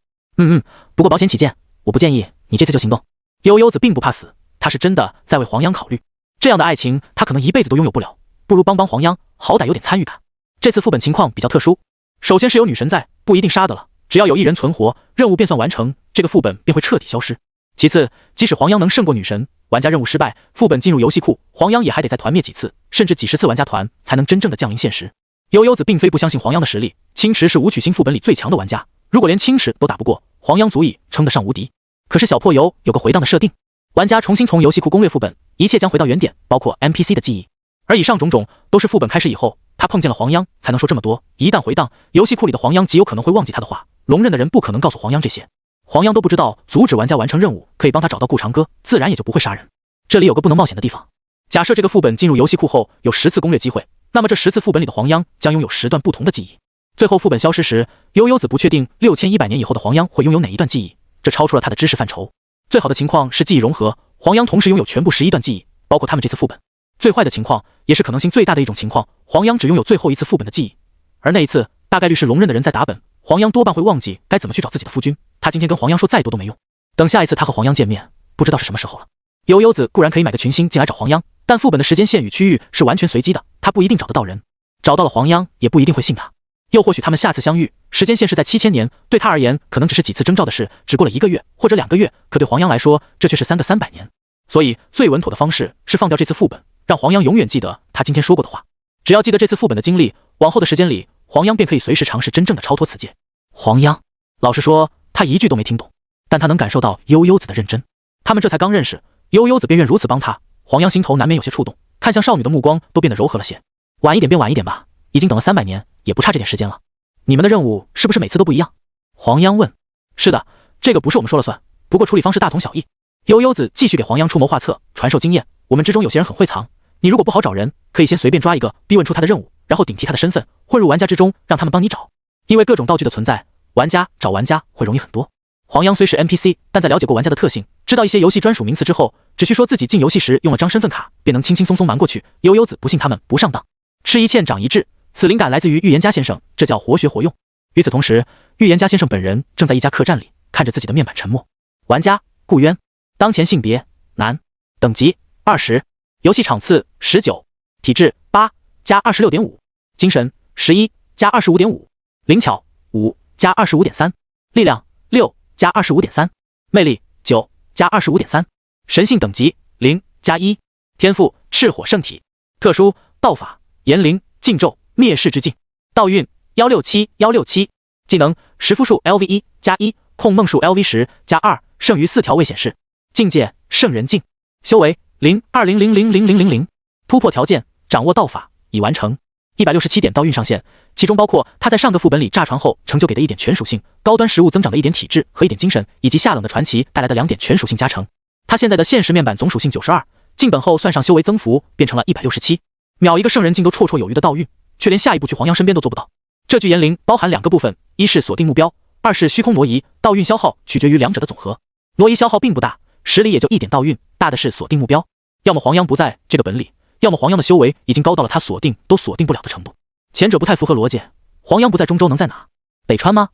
不过保险起见，我不建议你这次就行动。悠悠子并不怕死，他是真的在为黄央考虑。这样的爱情，他可能一辈子都拥有不了，不如帮帮黄央，好歹有点参与感。这次副本情况比较特殊，首先是有女神在，不一定杀的了，只要有1人存活，任务便算完成，这个副本便会彻底消失。其次，即使黄央能胜过女神，玩家任务失败，副本进入游戏库，黄央也还得再团灭几次，甚至几十次玩家团才能真正的降临现实。悠悠子并非不相信黄央的实力，青池是武曲星副本里最强的玩家，如果连青池都打不过，黄央足以称得上无敌。可是小破游有个回荡的设定，玩家重新从游戏库攻略副本，一切将回到原点，包括 NPC 的记忆。而以上种种都是副本开始以后，他碰见了黄央才能说这么多。一旦回荡，游戏库里的黄央极有可能会忘记他的话，龙刃的人不可能告诉黄央这些。黄央都不知道阻止玩家完成任务可以帮他找到顾长歌，自然也就不会杀人。这里有个不能冒险的地方，假设这个副本进入游戏库后有10次攻略机会，那么这10次副本里的黄央将拥有10段不同的记忆。最后副本消失时，悠悠子不确定6100年以后的黄央会拥有哪一段记忆，这超出了他的知识范畴。最好的情况是记忆融合，黄央同时拥有全部11段记忆，包括他们这次副本。最坏的情况，也是可能性最大的一种情况，黄央只拥有最后一次副本的记忆，而那一次大概率是龙刃的人在打本，黄央多半会忘记该怎么去找自己的夫君，他今天跟黄央说再多都没用，等下一次他和黄央见面，不知道是什么时候了。悠悠子固然可以买个群星进来找黄央，但副本的时间线与区域是完全随机的，他不一定找得到人，找到了黄央也不一定会信他。又或许他们下次相遇时间线是在7000年，对他而言可能只是几次征兆的事，只过了1个月或者2个月，可对黄央来说这却是3个300年。所以最稳妥的方式是放掉这次副本，让黄央永远记得他今天说过的话。只要记得这次副本的经历，往后的时间里，黄央便可以随时尝试真正的超脱此界。黄央，老实说，他一句都没听懂，但他能感受到悠悠子的认真。他们这才刚认识，悠悠子便愿如此帮他，黄央心头难免有些触动，看向少女的目光都变得柔和了些。晚一点便晚一点吧，已经等了300年，也不差这点时间了。你们的任务是不是每次都不一样？黄央问。是的，这个不是我们说了算，不过处理方式大同小异。悠悠子继续给黄央出谋划策，传授经验。我们之中有些人很会藏，你如果不好找人，可以先随便抓一个，逼问出他的任务，然后顶替他的身份，混入玩家之中，让他们帮你找。因为各种道具的存在，玩家找玩家会容易很多。黄央虽是 NPC， 但在了解过玩家的特性，知道一些游戏专属名词之后，只需说自己进游戏时用了张身份卡，便能轻轻松松瞒过去。悠悠子不信他们不上当。吃一堑长一智，此灵感来自于预言家先生，这叫活学活用。与此同时，预言家先生本人正在一家客栈里，看着自己的面板沉默。玩家顾渊，当前性别男，等级20，游戏场次19，体质8加 26.5， 精神11加 25.5， 灵巧5加 25.3， 力量6加 25.3， 魅力9加 25.3， 神性等级0加1，天赋赤火圣体，特殊道法炎灵禁咒灭世之境，道运167，技能十符数 LV1 加1，控梦数 LV10 加2，剩余4条未显示。境界圣人境，修为020000000，突破条件掌握道法已完成。167点道运上限，其中包括他在上个副本里炸船后成就给的1点全属性，高端食物增长的1点体质和1点精神，以及夏冷的传奇带来的2点全属性加成。他现在的现实面板总属性92，进本后算上修为增幅，变成了167。秒一个圣人境都绰绰有余的道运，却连下一步去黄羊身边都做不到。这具炎灵包含2个部分，一是锁定目标，二是虚空挪移。道运消耗取决于两者的总和，挪移消耗并不大，实力也就1点道运，大的是锁定目标。要么黄羊不在这个本里，要么黄羊的修为已经高到了他锁定都锁定不了的程度。前者不太符合逻辑，黄羊不在中州能在哪？北川吗？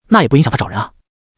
那也不影响他找人啊，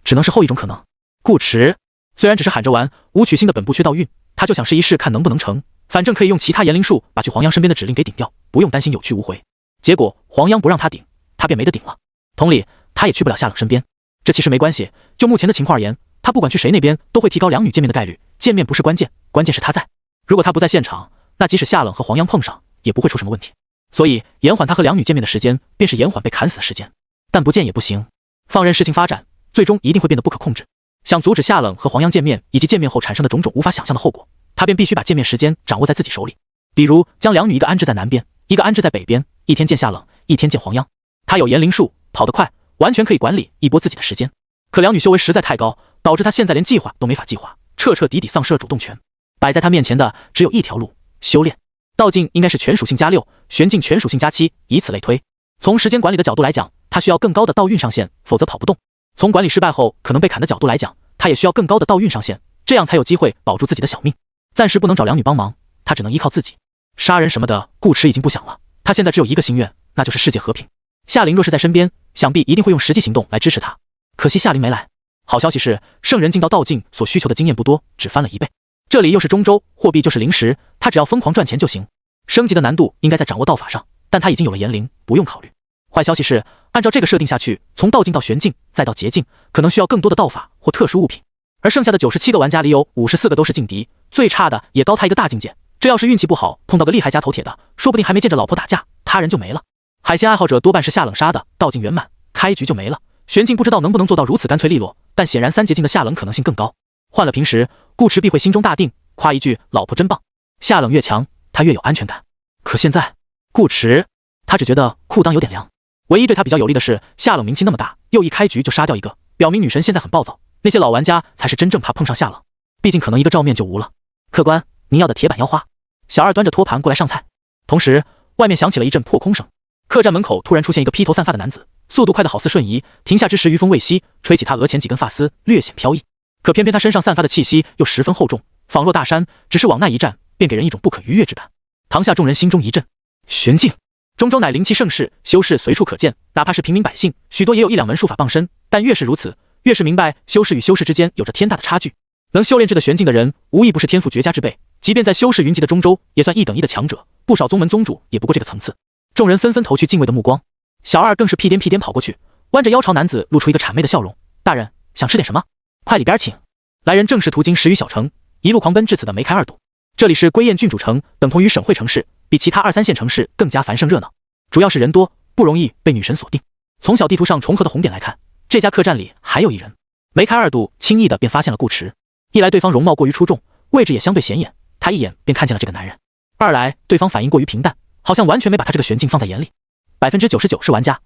只能是后一种可能。顾池虽然只是喊着玩，武曲星的本不缺道运，他就想试一试看能不能成，反正可以用其他炎灵术把去黄羊身边的指令给顶掉，不用担心有去无回。结果黄羊不让他顶，他便没得顶了。同理，他也去不了夏冷身边。这其实没关系，就目前的情况而言，他不管去谁那边都会提高两女见面的概率，见面不是关键，关键是他在。如果他不在现场，那即使夏冷和黄羊碰上也不会出什么问题。所以延缓他和两女见面的时间，便是延缓被砍死的时间。但不见也不行，放任事情发展，最终一定会变得不可控制。想阻止夏冷和黄羊见面以及见面后产生的种种无法想象的后果，他便必须把见面时间掌握在自己手里。比如将两女一个安置在南边，一个安置在北边，一天见夏冷，一天见黄羊。他有炎灵术，跑得快，完全可以管理一波自己的时间。可两女修为实在太高，导致他现在连计划都没法计划，彻彻底底丧失了主动权。摆在他面前的只有一条路，修炼。道境应该是全属性加6，玄境全属性加7，以此类推。从时间管理的角度来讲，他需要更高的道运上限，否则跑不动。从管理失败后可能被砍的角度来讲，他也需要更高的道运上限，这样才有机会保住自己的小命。暂时不能找两女帮忙，他只能依靠自己。杀人什么的，顾池已经不想了，他现在只有一个心愿，那就是世界和平。夏灵若是在身边，想必一定会用实际行动来支持他。可惜夏灵没来。好消息是，圣人境到道境所需求的经验不多，只翻了1倍。这里又是中州，货币就是灵石，他只要疯狂赚钱就行。升级的难度应该在掌握道法上，但他已经有了炎灵，不用考虑。坏消息是，按照这个设定下去，从道境到玄境再到劫境，可能需要更多的道法或特殊物品。而剩下的97个玩家里有54个都是劲敌，最差的也高他一个大境界。这要是运气不好，碰到个厉害加头铁的，说不定还没见着老婆打架，他人就没了。海鲜爱好者多半是夏冷杀的，道境圆满，开局就没了。玄境不知道能不能做到如此干脆利落，但显然3劫境的夏冷可能性更高。换了平时，顾池必会心中大定，夸一句老婆真棒。夏冷越强，他越有安全感。可现在，顾池他只觉得裤裆有点凉。唯一对他比较有利的是，夏冷名气那么大，又一开局就杀掉一个，表明女神现在很暴躁。那些老玩家才是真正怕碰上夏冷，毕竟可能一个照面就无了。客官，您要的铁板腰花。小二端着托盘过来上菜，同时外面响起了一阵破空声。客栈门口突然出现一个披头散发的男子，速度快得好似瞬移，停下之时余风未息，吹起他额前几根发丝，略显飘逸。可偏偏他身上散发的气息又十分厚重，仿若大山，只是往那一站，便给人一种不可逾越之感。堂下众人心中一震。玄境，中州乃灵气盛世，修士随处可见，哪怕是平民百姓，许多也有1-2门术法傍身。但越是如此，越是明白修士与修士之间有着天大的差距。能修炼至的玄境的人，无一不是天赋绝佳之辈，即便在修士云集的中州，也算1等1的强者。不少宗门宗主也不过这个层次。众人纷纷投去敬畏的目光，小二更是屁颠屁颠跑过去，弯着腰朝男子露出一个谄媚的笑容：“大人，想吃点什么？快里边请。”来人正是途经10余小城，一路狂奔至此的梅开二堵。这里是归雁郡主城，等同于省会城市，比其他2、3线城市更加繁盛热闹。主要是人多，不容易被女神锁定。从小地图上重合的红点来看，这家客栈里还有一人。梅开二度轻易的便发现了顾池。一来对方容貌过于出众，位置也相对显眼，他一眼便看见了这个男人；二来对方反应过于平淡，好像完全没把他这个玄境放在眼里。99%是玩家。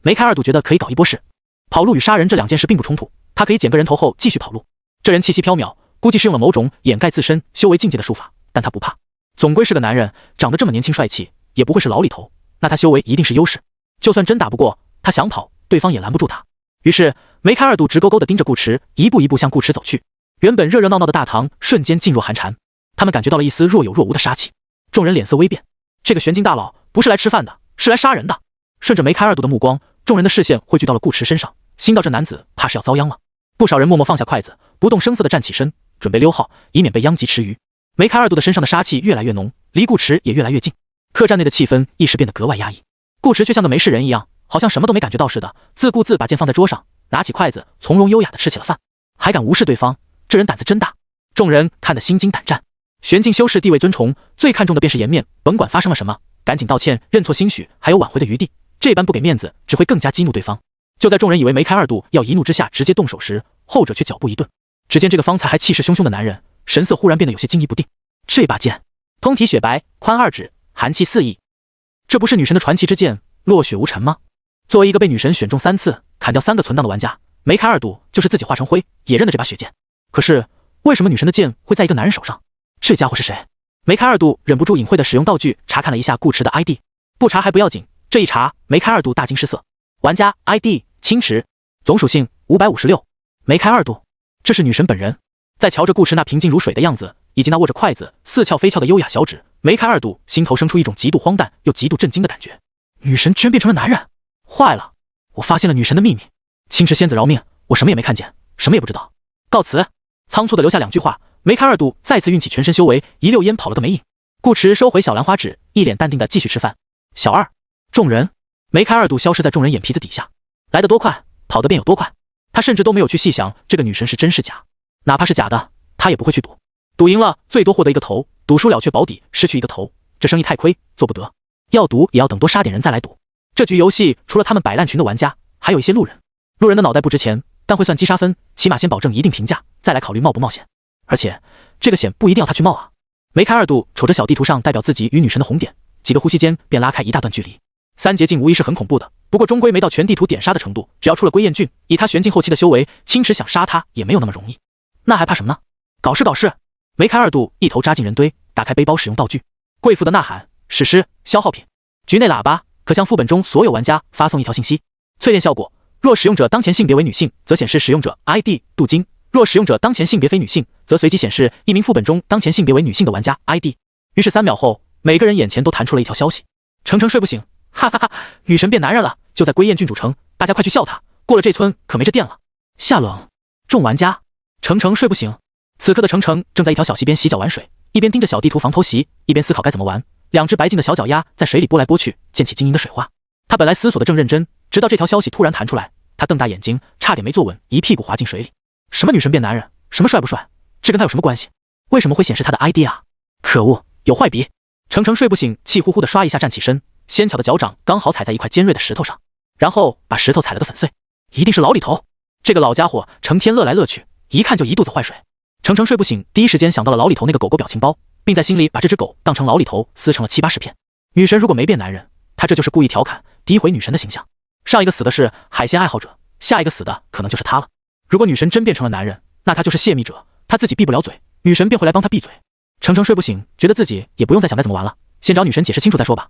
梅开二度觉得可以搞一波事。跑路与杀人这2件事并不冲突，他可以捡个人头后继续跑路。这人气息飘渺，估计是用了某种掩盖自身修为境界的术法，但他不怕，总归是个男人，长得这么年轻帅气，也不会是老里头，那他修为一定是优势。就算真打不过，他想跑，对方也拦不住他。于是梅开二度直勾勾地盯着顾池，一步一步向顾池走去。原本热热闹闹的大堂瞬间噤若寒蝉，他们感觉到了一丝若有若无的杀气。众人脸色微变，这个玄境大佬不是来吃饭的，是来杀人的。顺着梅开二度的目光，众人的视线汇聚到了顾池身上，心道这男子怕是要遭殃了。不少人默默放下筷子，不动声色地站起身，准备溜号，以免被殃及池鱼。梅开二度的身上的杀气越来越浓，离顾池也越来越近。客栈内的气氛一时变得格外压抑。顾池却像个没事人一样，好像什么都没感觉到似的，自顾自把剑放在桌上，拿起筷子，从容优雅地吃起了饭，还敢无视对方，这人胆子真大。众人看得心惊胆战。玄境修士地位尊崇，最看重的便是颜面，甭管发生了什么，赶紧道歉，认错兴许还有挽回的余地。这般不给面子，只会更加激怒对方。就在众人以为梅开二度要一怒之下直接动手时，后者却脚步一顿。只见这个方才还气势汹汹的男人，神色忽然变得有些惊疑不定。这把剑通体雪白，宽2指，寒气四溢。这不是女神的传奇之剑落雪无尘吗？作为一个被女神选中3次，砍掉3个存档的玩家，梅开二度就是自己化成灰，也认了这把雪剑。可是为什么女神的剑会在一个男人手上？这家伙是谁？梅开二度忍不住隐晦的使用道具查看了一下顾池的 ID， 不查还不要紧，这一查，梅开二度大惊失色。玩家 ID 青池，总属性556，梅开二度，这是女神本人。在瞧着顾池那平静如水的样子，以及那握着筷子似翘非翘的优雅小指，梅开二度心头生出一种极度荒诞又极度震惊的感觉。女神居然变成了男人！坏了，我发现了女神的秘密。青池仙子饶命，我什么也没看见，什么也不知道。告辞。仓促的留下2句话，梅开二度再次运起全身修为，一溜烟跑了个没影。顾池收回小兰花指，一脸淡定的继续吃饭。小二，众人，梅开二度消失在众人眼皮子底下，来得多快，跑得便有多快。他甚至都没有去细想这个女神是真是假，哪怕是假的，他也不会去赌。赌赢了最多获得1个头，赌输了却保底，失去1个头，这生意太亏，做不得。要赌也要等多杀点人再来赌。这局游戏除了他们摆烂群的玩家，还有一些路人。路人的脑袋不值钱，但会算击杀分，起码先保证一定评价，再来考虑冒不冒险。而且这个险不一定要他去冒啊。梅开二度瞅着小地图上代表自己与女神的红点，几个呼吸间便拉开一大段距离。3捷径无疑是很恐怖的，不过终归没到全地图点杀的程度，只要出了归雁郡，以他玄境后期的修为，青池想杀他也没有那么容易。那还怕什么呢？搞事搞事！梅开二度一头扎进人堆，打开背包使用道具，贵妇的呐喊，史诗消耗品。局内喇叭可向副本中所有玩家发送一条信息，淬炼效果，若使用者当前性别为女性，则显示使用者 ID 镀金，若使用者当前性别非女性，则随即显示一名副本中当前性别为女性的玩家 ID。 于是3秒后，每个人眼前都弹出了一条消息：程程睡不醒，哈哈哈，女神变男人了，就在归雁郡主城，大家快去笑她，过了这村可没这店了。下冷，众玩家，程程睡不醒。此刻的程程正在一条小溪边洗脚玩水，一边盯着小地图防偷袭，一边思考该怎么玩。2只白净的小脚丫在水里拨来拨去，溅起晶莹的水花。他本来思索的正认真，直到这条消息突然弹出来，他瞪大眼睛，差点没坐稳，一屁股滑进水里。什么女神变男人，什么帅不帅，这跟他有什么关系？为什么会显示他的 ID 啊？可恶，有坏笔！程程睡不醒，气呼呼的刷一下站起身，纤巧的脚掌刚好踩在一块尖锐的石头上，然后把石头踩了个粉碎。一定是老李头，这个老家伙成天乐来乐去，一看就一肚子坏水。程程睡不醒，第一时间想到了老李头那个狗狗表情包，并在心里把这只狗当成老李头撕成了70-80片。女神如果没变男人，他这就是故意调侃诋毁女神的形象。上一个死的是海鲜爱好者，下一个死的可能就是他了。如果女神真变成了男人，那他就是泄密者，他自己闭不了嘴，女神便会来帮他闭嘴。程程睡不醒，觉得自己也不用再想该怎么玩了，先找女神解释清楚再说吧。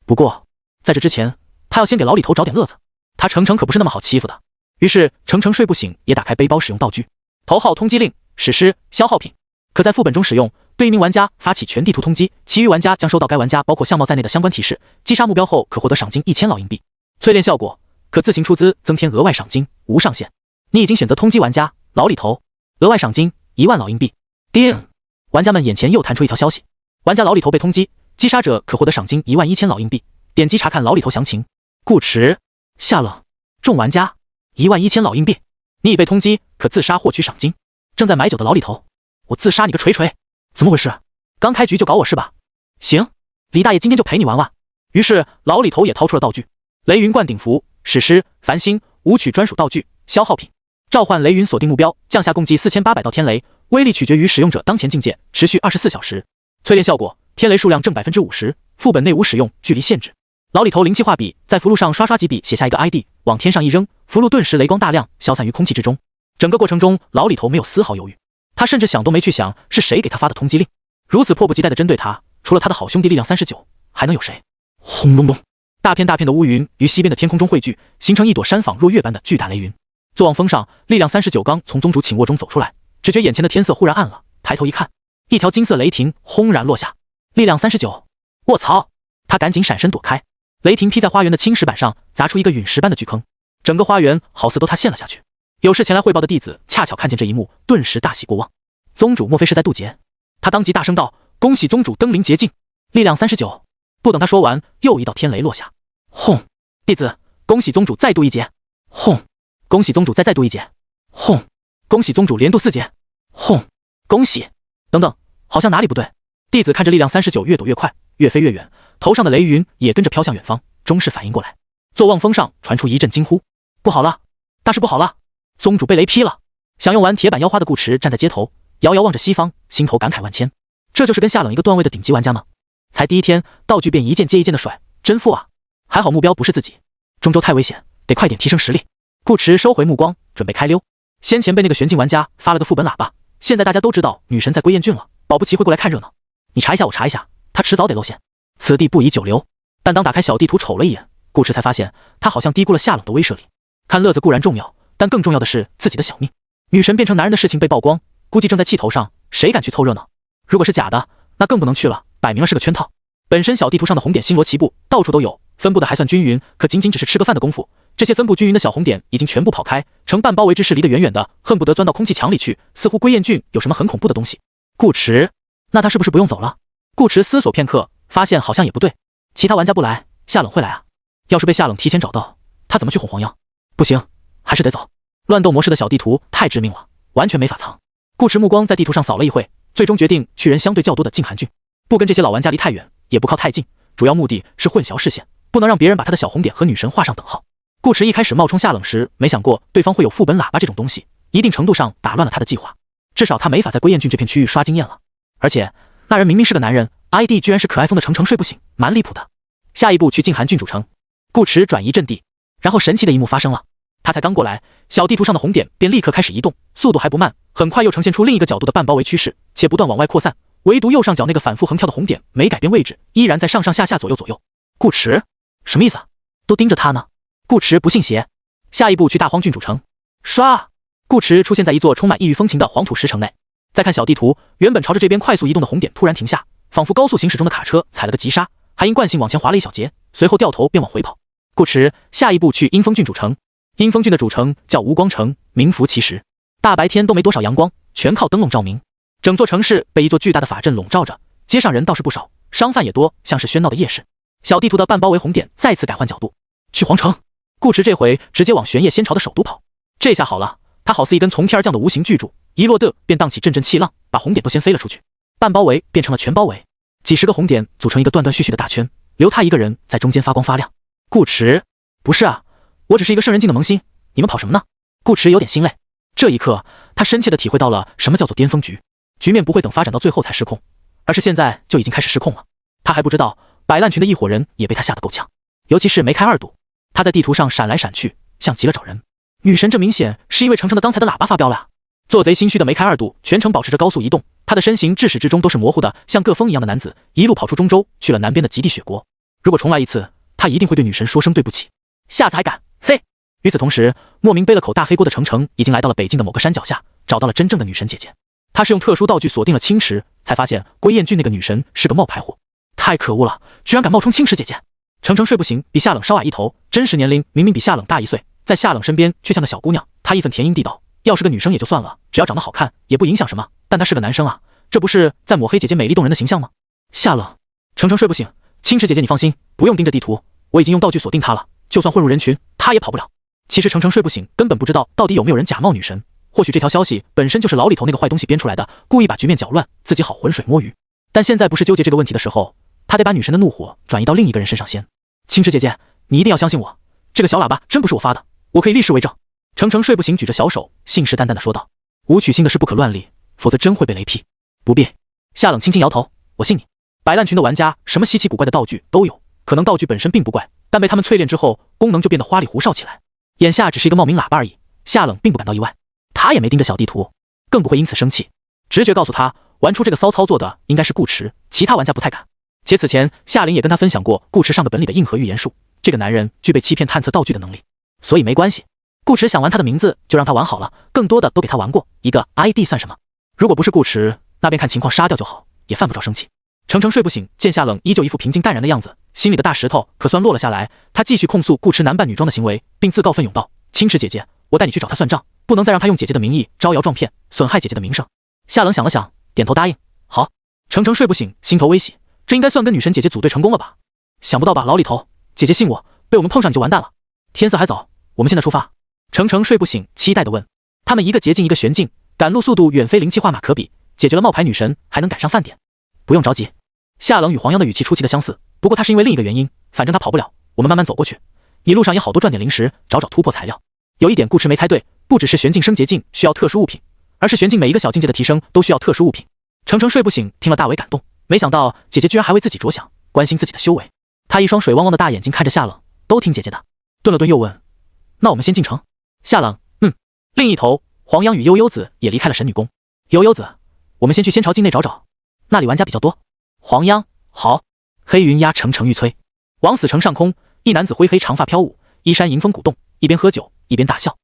不过在这之前，他要先给老李头找点乐子，他程程可不是那么好欺负的。于是程程睡不醒也打开背包使用道具，头号通缉令，史诗消耗品，可在副本中使用，对一名玩家发起全地图通缉，其余玩家将收到该玩家包括相貌在内的相关提示，击杀目标后可获得赏金1000老硬币。淬炼效果，可自行出资增添额外赏金，无上限。你已经选择通缉玩家老李头，额外赏金1万老硬币。叮！玩家们眼前又弹出一条消息，玩家老李头被通缉，击杀者可获得赏金11000老硬币。点击查看老李头详情。顾池，下冷，众玩家，11000老硬币，你已被通缉，可自杀获取赏金。正在买酒的老李头，我自杀你个锤锤！怎么回事？刚开局就搞我是吧？行，李大爷今天就陪你玩玩。于是老李头也掏出了道具，雷云灌顶符，史诗繁星舞曲专属道具，消耗品，召唤雷云锁定目标，降下共计4800道天雷，威力取决于使用者当前境界，持续24小时。淬炼效果，天雷数量正50%，副本内无使用，距离限制。老李头灵气画笔，在符箓上刷刷几笔，写下一个 ID， 往天上一扔，符箓顿时雷光大亮，消散于空气之中。整个过程中，老李头没有丝毫犹豫，他甚至想都没去想是谁给他发的通缉令，如此迫不及待地针对他，除了他的好兄弟力量39，还能有谁？轰隆隆，大片大片的乌云于西边的天空中汇聚，形成一朵山仿若月般的巨大雷云。坐望峰上，力量39刚从宗主寝卧中走出来，只觉眼前的天色忽然暗了，抬头一看，一条金色雷霆轰然落下。力量39，卧槽！他赶紧闪身躲开，雷霆劈在花园的青石板上，砸出一个陨石般的巨坑，整个花园好似都塌陷了下去。有事前来汇报的弟子恰巧看见这一幕，顿时大喜过望。宗主莫非是在渡劫？他当即大声道：“恭喜宗主登临劫境！”力量39。不等他说完，又一道天雷落下。轰！弟子恭喜宗主再渡一劫！轰！恭喜宗主再渡一劫！轰！恭喜宗主连渡4劫！轰！恭喜！等等，好像哪里不对。弟子看着力量39越躲越快，越飞越远，头上的雷云也跟着飘向远方，终是反应过来。坐望峰上传出一阵惊呼：“不好了，大事不好了！宗主被雷劈了！”享用完铁板腰花的顾池站在街头，遥遥望着西方，心头感慨万千。这就是跟夏冷一个段位的顶级玩家吗？才第一天，道具便一件接一件的甩，真富啊！还好目标不是自己，中州太危险，得快点提升实力。顾池收回目光，准备开溜。先前被那个玄境玩家发了个副本喇叭，现在大家都知道女神在归雁郡了，保不齐会过来看热闹。你查一下，我查一下，他迟早得露馅。此地不宜久留。但当打开小地图瞅了一眼，顾池才发现他好像低估了夏冷的威慑力。看乐子固然重要，但更重要的是自己的小命。女神变成男人的事情被曝光，估计正在气头上，谁敢去凑热闹？如果是假的，那更不能去了，摆明了是个圈套。本身小地图上的红点星罗棋布，到处都有，分布的还算均匀，可仅仅只是吃个饭的功夫，这些分布均匀的小红点已经全部跑开，呈半包围之势离得远远的，恨不得钻到空气墙里去，似乎归雁郡有什么很恐怖的东西。顾池，那他是不是不用走了？顾池思索片刻，发现好像也不对。其他玩家不来，夏冷会来啊？要是被夏冷提前找到，他怎么去哄黄妖？不行，还是得走。乱斗模式的小地图太致命了，完全没法藏。顾池目光在地图上扫了一会，最终决定去人相对较多的静寒郡，不跟这些老玩家离太远，也不靠太近，主要目的是混淆视线，不能让别人把他的小红点和女神画上等号。顾池一开始冒充夏冷时，没想过对方会有副本喇叭这种东西，一定程度上打乱了他的计划，至少他没法在归雁郡这片区域刷经验了。而且那人明明是个男人， ID 居然是可爱风的程程睡不醒，蛮离谱的。下一步去静寒郡主城。顾池转移阵地，然后神奇的一幕发生了，他才刚过来，小地图上的红点便立刻开始移动，速度还不慢，很快又呈现出另一个角度的半包围趋势，且不断往外扩散。唯独右上角那个反复横跳的红点没改变位置，依然在上上下下左右左右。顾池什么意思啊？都盯着他呢。顾池不信邪。下一步去大荒郡主城。刷，顾池出现在一座充满异域风情的黄土石城内。再看小地图，原本朝着这边快速移动的红点突然停下，仿佛高速行驶中的卡车踩了个急刹，还因惯性往前滑了一小截，随后掉头便往回跑。顾池下一步去阴风郡主城。阴风郡的主城叫无光城，名副其实，大白天都没多少阳光，全靠灯笼照明。整座城市被一座巨大的法阵笼罩着，街上人倒是不少，商贩也多，像是喧闹的夜市。小地图的半包围红点再次改换角度，去皇城。顾池这回直接往玄夜仙朝的首都跑。这下好了，他好似一根从天而降的无形巨柱，一落地便荡起阵阵气浪，把红点都掀飞了出去。半包围变成了全包围，几十个红点组成一个断断续续的大圈，留他一个人在中间发光发亮。顾池，不是啊，我只是一个圣人境的萌新，你们跑什么呢？顾池有点心累。这一刻，他深切地体会到了什么叫做巅峰局。局面不会等发展到最后才失控，而是现在就已经开始失控了。他还不知道，摆烂群的一伙人也被他吓得够呛，尤其是梅开二度，他在地图上闪来闪去，像极了找人。女神这明显是因为程程的刚才的喇叭发飙了啊！做贼心虚的梅开二度全程保持着高速移动，他的身形至始至终都是模糊的，像个风一样的男子，一路跑出中州，去了南边的极地雪国。如果重来一次，他一定会对女神说声对不起。下次还敢？嘿！与此同时，莫名背了口大黑锅的程程已经来到了北境的某个山脚下，找到了真正的女神姐姐。他是用特殊道具锁定了青池，才发现归雁郡那个女神是个冒牌货，太可恶了，居然敢冒充青池姐姐。程程睡不醒，比夏冷稍矮一头，真实年龄明明比夏冷大1岁，在夏冷身边却像个小姑娘。她义愤填膺地道：要是个女生也就算了，只要长得好看也不影响什么，但她是个男生啊，这不是在抹黑姐姐美丽动人的形象吗？夏冷，程程睡不醒，青池姐姐你放心，不用盯着地图，我已经用道具锁定她了，就算混入人群，她也跑不了。其实程程睡不醒根本不知道到底有没有人假冒女神，或许这条消息本身就是老里头那个坏东西编出来的，故意把局面搅乱，自己好浑水摸鱼。但现在不是纠结这个问题的时候，他得把女神的怒火转移到另一个人身上先。青池姐姐，你一定要相信我，这个小喇叭真不是我发的，我可以立誓为证。程程睡不醒举着小手，信誓旦旦地说道：武曲星的事不可乱立，否则真会被雷劈。不必。夏冷轻轻摇头，我信你。摆烂群的玩家什么稀奇古怪的道具都有，可能道具本身并不怪，但被他们淬炼之后，功能就变得花里胡哨起来。眼下只是一个冒名喇叭而已，夏冷并不感到意外，他也没盯着小地图，更不会因此生气。直觉告诉他，玩出这个骚操作的应该是顾池，其他玩家不太敢。且此前夏琳也跟他分享过顾池上个本里的硬核预言术，这个男人具备欺骗探测道具的能力，所以没关系。顾池想玩他的名字就让他玩好了，更多的都给他玩过，一个 ID 算什么？如果不是顾池，那便看情况杀掉就好，也犯不着生气。程程睡不醒，见夏冷依旧一副平静淡然的样子，心里的大石头可算落了下来。他继续控诉顾池男扮女装的行为，并自告奋勇道：青池姐姐，我带你去找他算账，不能再让他用姐姐的名义招摇撞骗，损害姐姐的名声。夏冷想了想，点头答应。好。程程睡不醒，心头微喜，这应该算跟女神姐姐组队成功了吧？想不到吧，老李头，姐姐信我，被我们碰上你就完蛋了。天色还早，我们现在出发。程程睡不醒，期待地问。他们一个捷径一个玄境，赶路速度远非灵气画马可比，解决了冒牌女神，还能赶上饭点。不用着急。夏冷与黄妖的语气出奇的相似，不过他是因为另一个原因，反正他跑不了，我们慢慢走过去。你路上也好多赚点零食，找找突破材料。有一点顾池没猜对，不只是玄境升捷径需要特殊物品，而是玄境每一个小境界的提升都需要特殊物品。程程睡不醒，听了大为感动，没想到姐姐居然还为自己着想，关心自己的修为。他一双水汪汪的大眼睛看着夏冷，都听姐姐的。顿了顿又问，那我们先进城？夏冷，另一头，黄央与悠悠子也离开了神女宫。悠悠子，我们先去仙朝境内找找，那里玩家比较多。黄央，好。黑云压城城欲摧。王死城上空，一男子灰黑长发飘舞，衣衫迎风鼓动，一边喝酒一边大笑。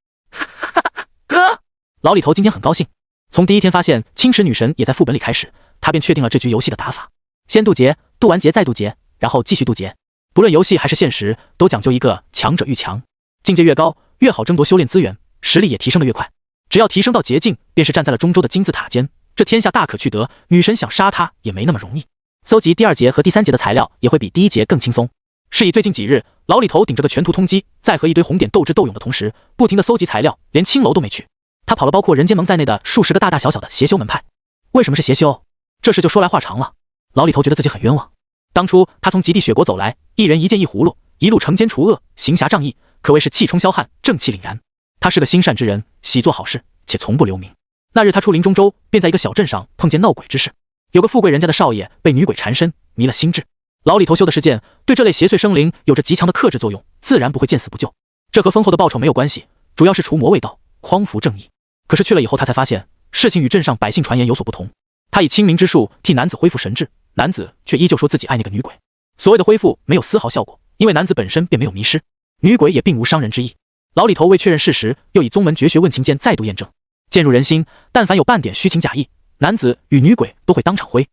哥，老李头今天很高兴。从第一天发现青池女神也在副本里开始，他便确定了这局游戏的打法：先渡劫，渡完劫再渡劫，然后继续渡劫。不论游戏还是现实，都讲究一个强者愈强，境界越高，越好争夺修炼资源，实力也提升得越快。只要提升到劫境，便是站在了中州的金字塔尖，这天下大可去得，女神想杀他也没那么容易。搜集第2节和第3节的材料也会比第1节更轻松。是以最近几日，老李头顶着个全图通缉，在和一堆红点斗智斗勇的同时，不停地搜集材料，连青楼都没去。他跑了包括人间盟在内的数十个大大小小的邪修门派。为什么是邪修？这事就说来话长了。老李头觉得自己很冤枉。当初他从极地雪国走来，一人一剑一葫芦，一路惩奸除恶，行侠仗义，可谓是气冲霄汉，正气凛然。他是个心善之人，喜做好事，且从不留名。那日他出林中州，便在一个小镇上碰见闹鬼之事。有个富贵人家的少爷被女鬼缠身，迷了心智。老李头修的是剑，对这类邪祟生灵有着极强的克制作用，自然不会见死不救。这和丰厚的报酬没有关系，主要是除魔卫道，匡扶正义。可是去了以后，他才发现事情与镇上百姓传言有所不同。他以清明之术替男子恢复神智，男子却依旧说自己爱那个女鬼。所谓的恢复没有丝毫效果，因为男子本身便没有迷失，女鬼也并无伤人之意。老李头为确认事实，又以宗门绝学问情剑再度验证，剑入人心，但凡有半点虚情假意，男子与女鬼都会当场灰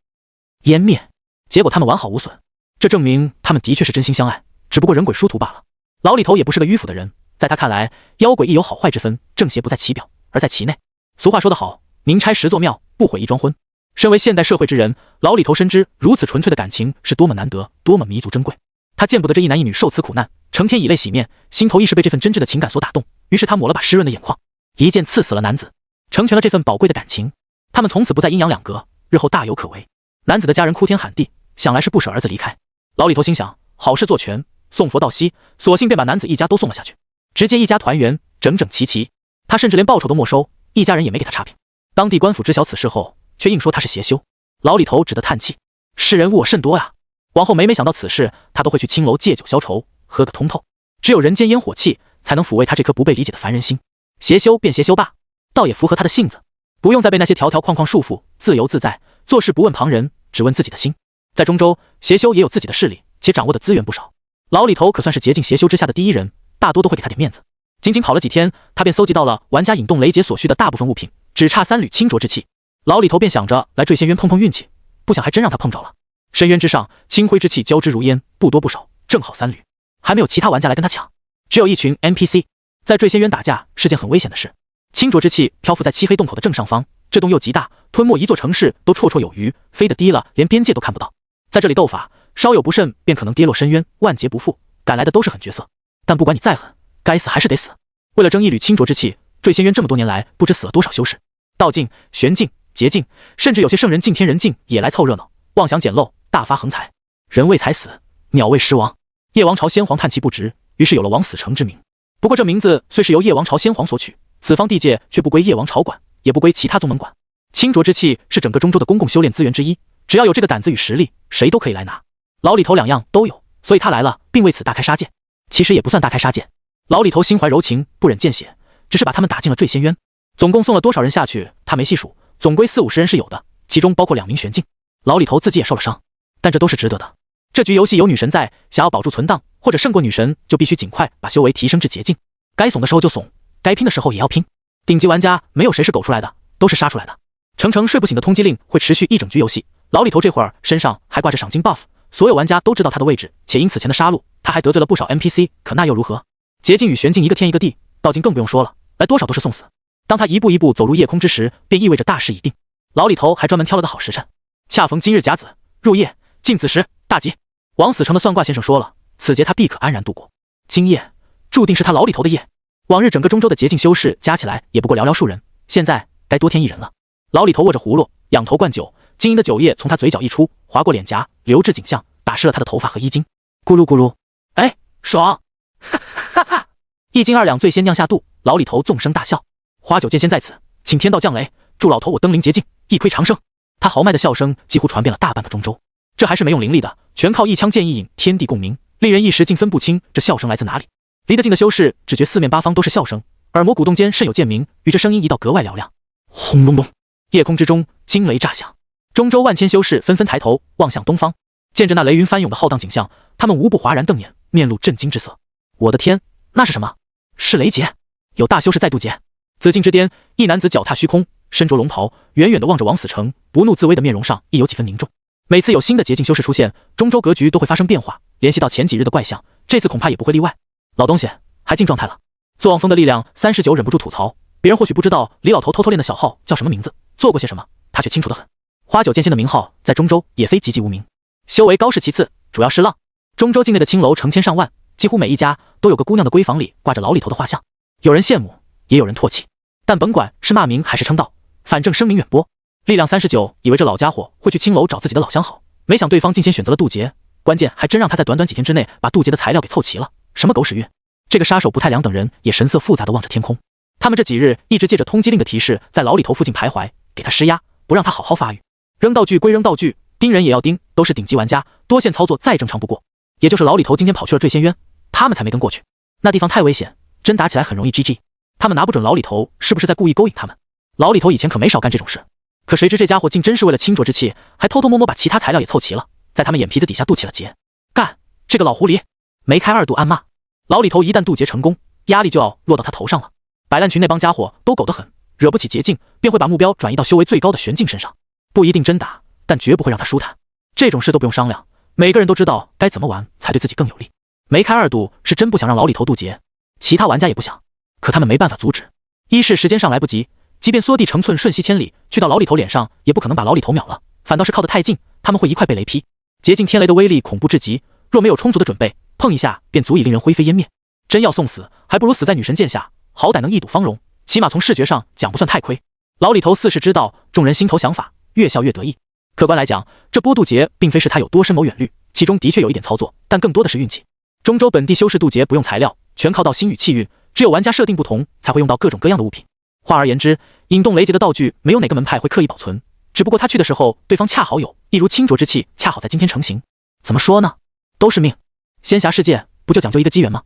湮灭。结果他们完好无损，这证明他们的确是真心相爱，只不过人鬼殊途罢了。老李头也不是个迂腐的人，在他看来，妖鬼亦有好坏之分，正邪不在其表，而在其内。俗话说得好，宁拆10座庙，不毁一桩婚。身为现代社会之人，老李头深知如此纯粹的感情是多么难得，多么弥足珍贵。他见不得这一男一女受此苦难，成天以泪洗面，心头亦是被这份真挚的情感所打动。于是他抹了把湿润的眼眶，一剑刺死了男子，成全了这份宝贵的感情。他们从此不再阴阳两隔，日后大有可为。男子的家人哭天喊地，想来是不舍儿子离开。老李头心想，好事做全，送佛到西，索性便把男子一家都送了下去，直接一家团圆，整整齐齐。他甚至连报酬都没收，一家人也没给他差评。当地官府知晓此事后，却硬说他是邪修。老李头只得叹气，世人误我甚多呀。往后每每想到此事，他都会去青楼借酒消愁，喝个通透。只有人间烟火气，才能抚慰他这颗不被理解的凡人心。邪修便邪修罢，倒也符合他的性子，不用再被那些条条框框束缚，自由自在，做事不问旁人，只问自己的心。在中州，邪修也有自己的势力，且掌握的资源不少。老李头可算是竭尽邪修之下的第一人，大多都会给他点面子。仅仅跑了几天，他便搜集到了玩家引动雷劫所需的大部分物品，只差3缕清浊之气。老李头便想着来坠仙渊碰碰运气，不想还真让他碰着了。深渊之上，清灰之气交织如烟，不多不少，正好3缕。还没有其他玩家来跟他抢，只有一群 NPC 在坠仙渊打架是件很危险的事。清浊之气漂浮在漆黑洞口的正上方，这洞又极大，吞没一座城市都绰绰有余，飞得低了连边界都看不到。在这里斗法，稍有不慎便可能跌落深渊，万劫不复。赶来的都是狠角色，但不管你再狠，该死还是得死。为了争一缕清浊之气，坠仙渊这么多年来不知死了多少修士。道境、玄境、劫境，甚至有些圣人境天人境也来凑热闹，妄想捡漏，大发横财。人为财死，鸟为食亡。叶王朝先皇叹气不值，于是有了王死城之名。不过这名字虽是由叶王朝先皇所取，此方地界却不归叶王朝管，也不归其他宗门管。清浊之气是整个中州的公共修炼资源之一，只要有这个胆子与实力，谁都可以来拿。老李头2样都有，所以他来了，并为此大开杀戒。其实也不算大开杀戒，老李头心怀柔情，不忍见血，只是把他们打进了坠仙渊。总共送了多少人下去，他没细数，总归40-50人是有的，其中包括2名玄境。老李头自己也受了伤，但这都是值得的。这局游戏有女神在，想要保住存档或者胜过女神，就必须尽快把修为提升至捷径。该怂的时候就怂，该拼的时候也要拼。顶级玩家没有谁是狗出来的，都是杀出来的。程程睡不醒的通缉令会持续一整局游戏，老李头这会儿身上还挂着赏金 buff， 所有玩家都知道他的位置，且因此前的杀戮，他还得罪了不少 NPC， 可那又如何？捷径与玄境一个天一个地，道境更不用说了，来多少都是送死。当他一步一步走入夜空之时，便意味着大势已定。老李头还专门挑了个好时辰，恰逢今日甲子入夜，近子时大吉。王死城的算卦先生说了，此劫他必可安然度过。今夜注定是他老李头的夜。往日整个中州的捷径修士加起来也不过寥寥数人，现在该多添一人了。老李头握着葫芦，仰头灌酒，晶莹的酒液从他嘴角溢出，划过脸颊，流至颈项，打湿了他的头发和衣襟。咕噜咕噜，哎，爽！哈哈哈！1斤2两醉仙酿下肚，老李头纵声大笑。花酒剑仙在此，请天道降雷，祝老头我登临捷径，一窥长生。他豪迈的笑声几乎传遍了大半个中州。这还是没用灵力的，全靠一枪剑一影，天地共鸣，令人一时竟分不清这笑声来自哪里。离得近的修士只觉四面八方都是笑声，耳膜鼓动间甚有剑鸣，与这声音一道格外嘹亮。轰隆隆，夜空之中惊雷炸响，中州万千修士纷纷抬头望向东方，见着那雷云翻涌的浩荡景象，他们无不哗然瞪眼，面露震惊之色。我的天，那是什么？是雷劫！有大修士在渡劫。紫禁之巅，一男子脚踏虚空，身着龙袍，远远地望着王死城，不怒自威的面容上亦有几分凝重。每次有新的劫境修士出现，中州格局都会发生变化，联系到前几日的怪象，这次恐怕也不会例外。老东西还进状态了。坐望风的力量39忍不住吐槽，别人或许不知道李老头偷偷练的小号叫什么名字，做过些什么，他却清楚得很。花九剑仙的名号在中州也非籍籍无名，修为高是其次，主要是浪。中州境内的青楼成千上万，几乎每一家都有个姑娘的闺房里挂着老李头的画像，有人羡慕，也有人唾弃，但甭管是骂名还是称道，反正声名远播。力量39以为这老家伙会去青楼找自己的老相好，没想对方竟先选择了渡劫，关键还真让他在短短几天之内把渡劫的材料给凑齐了，什么狗屎运！这个杀手不太良等人也神色复杂地望着天空，他们这几日一直借着通缉令的提示在老李头附近徘徊，给他施压，不让他好好发育。扔道具归扔道具，盯人也要盯，都是顶级玩家，多线操作再正常不过。也就是老李头今天跑去了坠仙渊，他们才没跟过去，那地方太危险，真打起来很容易 GG。他们拿不准老李头是不是在故意勾引他们，老李头以前可没少干这种事，可谁知这家伙竟真是为了清浊之气，还偷偷摸摸把其他材料也凑齐了，在他们眼皮子底下渡起了劫。干，这个老狐狸！梅开二度暗骂。老李头一旦渡劫成功，压力就要落到他头上了。摆烂群那帮家伙都狗得很，惹不起劫境，便会把目标转移到修为最高的玄境身上，不一定真打，但绝不会让他舒坦。这种事都不用商量，每个人都知道该怎么玩才对自己更有利。梅开二度是真不想让老李头渡劫，其他玩家也不想，可他们没办法阻止。一是时间上来不及，即便缩地成寸瞬息千里，去到老李头脸上也不可能把老李头秒了，反倒是靠得太近，他们会一块被雷劈。劫境天雷的威力恐怖至极，若没有充足的准备，碰一下便足以令人灰飞烟灭。真要送死，还不如死在女神剑下，好歹能一睹芳容，起码从视觉上讲不算太亏。老李头似是知道众人心头想法，越笑越得意。客观来讲，这波渡劫并非是他有多深谋远虑，其中的确有一点操作，但更多的是运气。中州本地修士渡劫不用材料，全靠道心与气运，只有玩家设定不同，才会用到各种各样的物品。换而言之，引动雷劫的道具没有哪个门派会刻意保存，只不过他去的时候对方恰好有，一如清浊之气恰好在今天成型。怎么说呢，都是命。仙侠世界不就讲究一个机缘吗？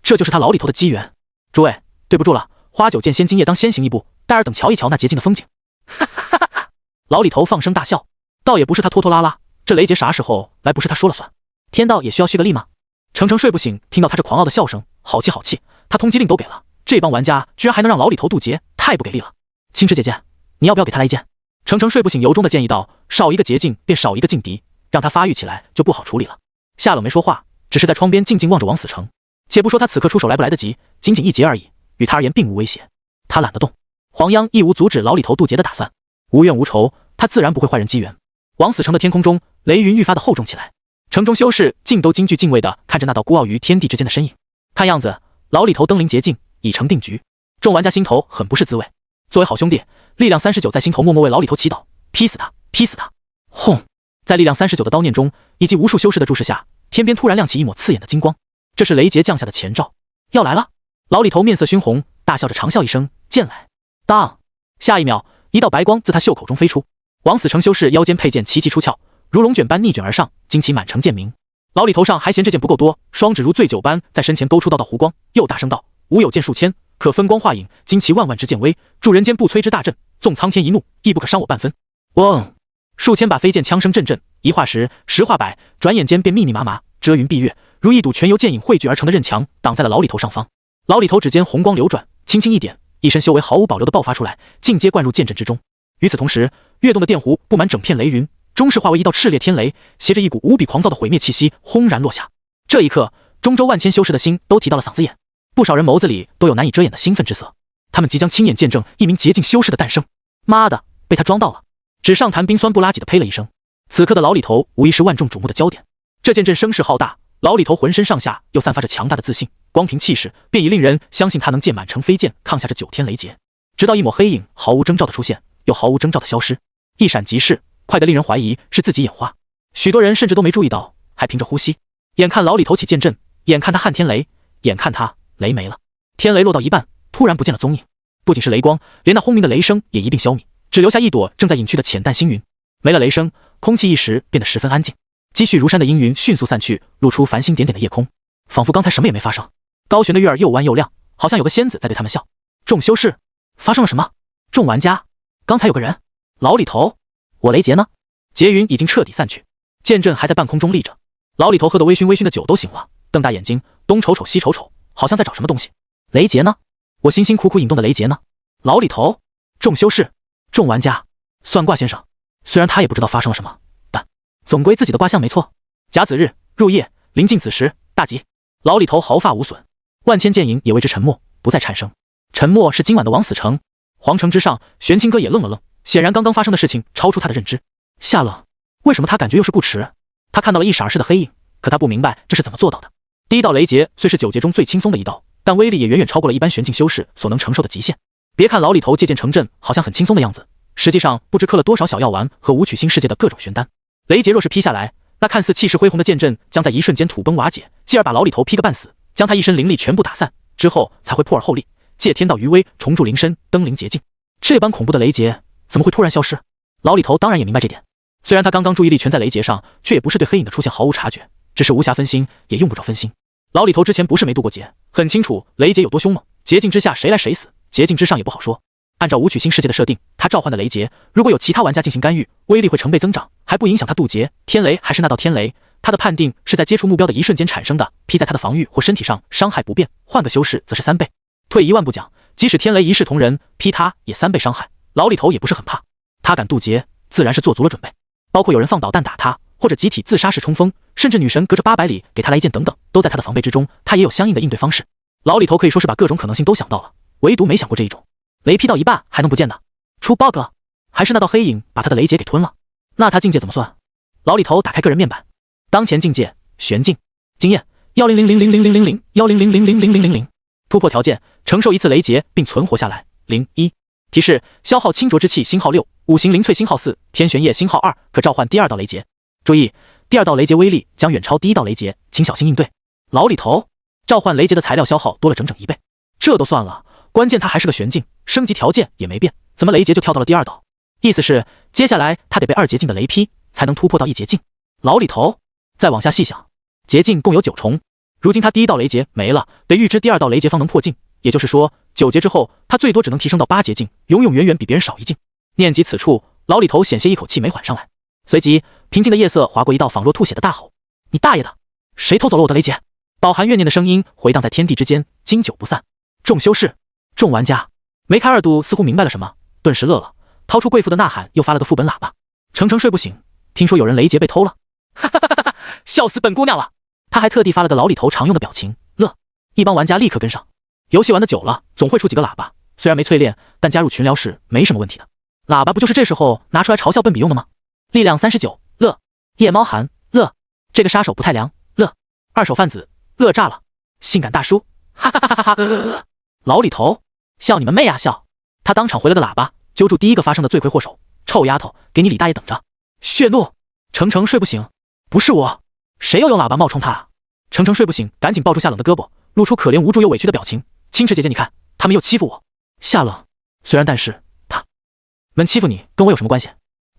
这就是他老李头的机缘。诸位，对不住了，花九剑仙今夜当先行一步，待尔等瞧一瞧那洁净的风景。哈哈哈哈！老李头放声大笑，倒也不是他拖拖拉拉，这雷劫啥时候来不是他说了算。天道也需要续个力吗？程程睡不醒，听到他这狂傲的笑声，好气好气，他通缉令都给了，这帮玩家居然还能让老李头渡劫，太不给力了。青池姐姐，你要不要给他来一剑？程程睡不醒由衷的建议道，少一个劫境便少一个劲敌，让他发育起来就不好处理了。夏冷没说话，只是在窗边静静望着王死城。且不说他此刻出手来不来得及，仅仅一劫而已，与他而言并无威胁，他懒得动。黄央亦无阻止老李头渡劫的打算，无怨无仇，他自然不会坏人机缘。王死城的天空中，雷云愈发的厚重起来，城中修士竟都惊惧敬畏的看着那道孤傲于天地之间的身影。看样子，老李头登临劫境已成定局，众玩家心头很不是滋味。作为好兄弟，力量39在心头默默为老李头祈祷，劈死他，劈死他！轰！在力量39的刀念中，以及无数修士的注视下，天边突然亮起一抹刺眼的金光。这是雷劫降下的前兆，要来了！老李头面色熏红，大笑着长啸一声：“剑来！”当！下一秒，一道白光自他袖口中飞出。王死城修士腰间佩剑齐齐出鞘，如龙卷般逆卷而上，惊起满城剑鸣。老李头上还嫌这剑不够多，双指如醉酒般在身前勾出道道弧光，又大声道：“吾有剑数千，可分光化影，惊其万万之剑威，助人间不摧之大阵，纵苍天一怒，亦不可伤我半分。”嗡！数千把飞剑枪声阵阵，一化十，十化百，转眼间便密密麻麻，遮云蔽月，如一堵全由剑影汇聚而成的刃墙，挡在了老李头上方。老李头指尖红光流转，轻轻一点，一身修为毫无保留地爆发出来，尽皆灌入剑阵之中。与此同时，跃动的电弧布满整片雷云，终是化为一道炽烈天雷，携着一股无比狂躁的毁灭气息，轰然落下。这一刻，中州万千修士的心都提到了嗓子眼，不少人眸子里都有难以遮掩的兴奋之色。他们即将亲眼见证一名洁净修士的诞生。妈的，被他装到了！纸上谈兵酸不拉几的呸了一声。此刻的老李头无疑是万众瞩目的焦点。这剑阵声势浩大，老李头浑身上下又散发着强大的自信，光凭气势便已令人相信他能剑满城飞剑，抗下这9天雷劫。直到一抹黑影毫无征兆的出现，又毫无征兆的消失，一闪即逝，快得令人怀疑是自己眼花。许多人甚至都没注意到，还凭着呼吸。眼看老李头起剑阵，眼看他撼天雷，眼看他雷没了。天雷落到一半，突然不见了踪影。不仅是雷光，连那轰鸣的雷声也一并消弭，只留下一朵正在隐去的浅淡星云。没了雷声，空气一时变得十分安静。积蓄如山的阴云迅速散去，露出繁星点点的夜空，仿佛刚才什么也没发生。高悬的月儿又弯又亮，好像有个仙子在对他们笑。众修士，发生了什么？众玩家，刚才有个人。老李头，我雷劫呢？劫云已经彻底散去，剑阵还在半空中立着。老李头喝得微醺微醺的酒都醒了，瞪大眼睛，东瞅瞅西瞅瞅，好像在找什么东西。雷劫呢？我辛辛苦苦引动的雷劫呢？老李头，众修士，众玩家，算卦先生，虽然他也不知道发生了什么，但总归自己的卦象没错。甲子日入夜，临近子时，大吉。老李头毫发无损，万千剑影也为之沉默，不再产生。沉默是今晚的枉死城。皇城之上，玄清哥也愣了愣，显然刚刚发生的事情超出他的认知。夏冷，为什么他感觉又是顾迟？他看到了一闪而逝的黑影，可他不明白这是怎么做到的。第一道雷劫虽是9劫中最轻松的一道，但威力也远远超过了一般玄境修士所能承受的极限。别看老李头借剑成阵好像很轻松的样子，实际上不知嗑了多少小药丸和武曲星世界的各种玄丹。雷劫若是劈下来，那看似气势恢宏的剑阵将在一瞬间土崩瓦解，继而把老李头劈个半死，将他一身灵力全部打散，之后才会破而后立，借天道余威，重铸灵身，登临劫境。这般恐怖的雷劫怎么会突然消失？老李头当然也明白这点，虽然他刚刚注意力全在雷劫上，却也不是对黑影的出现毫无察觉，只是无暇分心，也用不着分心。老李头之前不是没渡过劫，很清楚雷劫有多凶猛，劫境之下谁来谁死，劫境之上也不好说。按照武曲星世界的设定，他召唤的雷劫，如果有其他玩家进行干预，威力会成倍增长，还不影响他渡劫。天雷还是那道天雷，他的判定是在接触目标的一瞬间产生的，劈在他的防御或身体上，伤害不变，换个修士则是3倍。退1万步讲，即使天雷一视同仁，劈他也3倍伤害，老李头也不是很怕。他敢渡劫，自然是做足了准备，包括有人放导弹打他，或者集体自杀式冲锋，甚至女神隔着800里给他来一剑等等，都在他的防备之中，他也有相应的应对方式。老李头可以说是把各种可能性都想到了，唯独没想过这一种，雷劈到一半还能不见的，出 bug 了？还是那道黑影把他的雷劫给吞了？那他境界怎么算？老李头打开个人面板，当前境界玄境，经验100000000，10000000000，突破条件承受1次雷劫并存活下来01。提示：消耗清浊之气星号6，五行灵粹星号4，天玄液星号2，可召唤第2道雷劫。注意，第2道雷劫威力将远超第1道雷劫，请小心应对。老李头，召唤雷劫的材料消耗多了整整1倍，这都算了，关键他还是个玄境，升级条件也没变，怎么雷劫就跳到了第2道？意思是接下来他得被2劫境的雷劈，才能突破到1劫境。老李头，再往下细想，劫境共有9重，如今他第1道雷劫没了，得预知第2道雷劫方能破境，也就是说9劫之后，他最多只能提升到8劫境，永永远远比别人少1境。念及此处，老李头险些一口气没缓上来，随即平静的夜色划过一道仿若吐血的大吼：“你大爷的！谁偷走了我的雷劫？”饱含怨念的声音回荡在天地之间，经久不散。众修士，众玩家，梅开二度似乎明白了什么，顿时乐了，掏出贵妇的呐喊，又发了个副本喇叭。程程睡不醒，听说有人雷劫被偷了，哈哈哈哈哈，笑死本姑娘了。他还特地发了个老李头常用的表情，乐。一帮玩家立刻跟上。游戏玩的久了，总会出几个喇叭，虽然没淬炼，但加入群聊是没什么问题的。喇叭不就是这时候拿出来嘲笑笨比用的吗？力量39，乐。夜猫寒，乐。这个杀手不太凉，乐。二手贩子，乐炸了。性感大叔，哈哈哈哈哈哈。老李头，笑你们妹啊笑！他当场回了个喇叭，揪住第一个发声的罪魁祸首，臭丫头，给你李大爷等着！血怒，程程睡不醒，不是我，谁又用喇叭冒充他啊？程程睡不醒，赶紧抱住夏冷的胳膊，露出可怜无助又委屈的表情。青池姐姐，你看，他们又欺负我。夏冷，虽然但是他们欺负你，跟我有什么关系？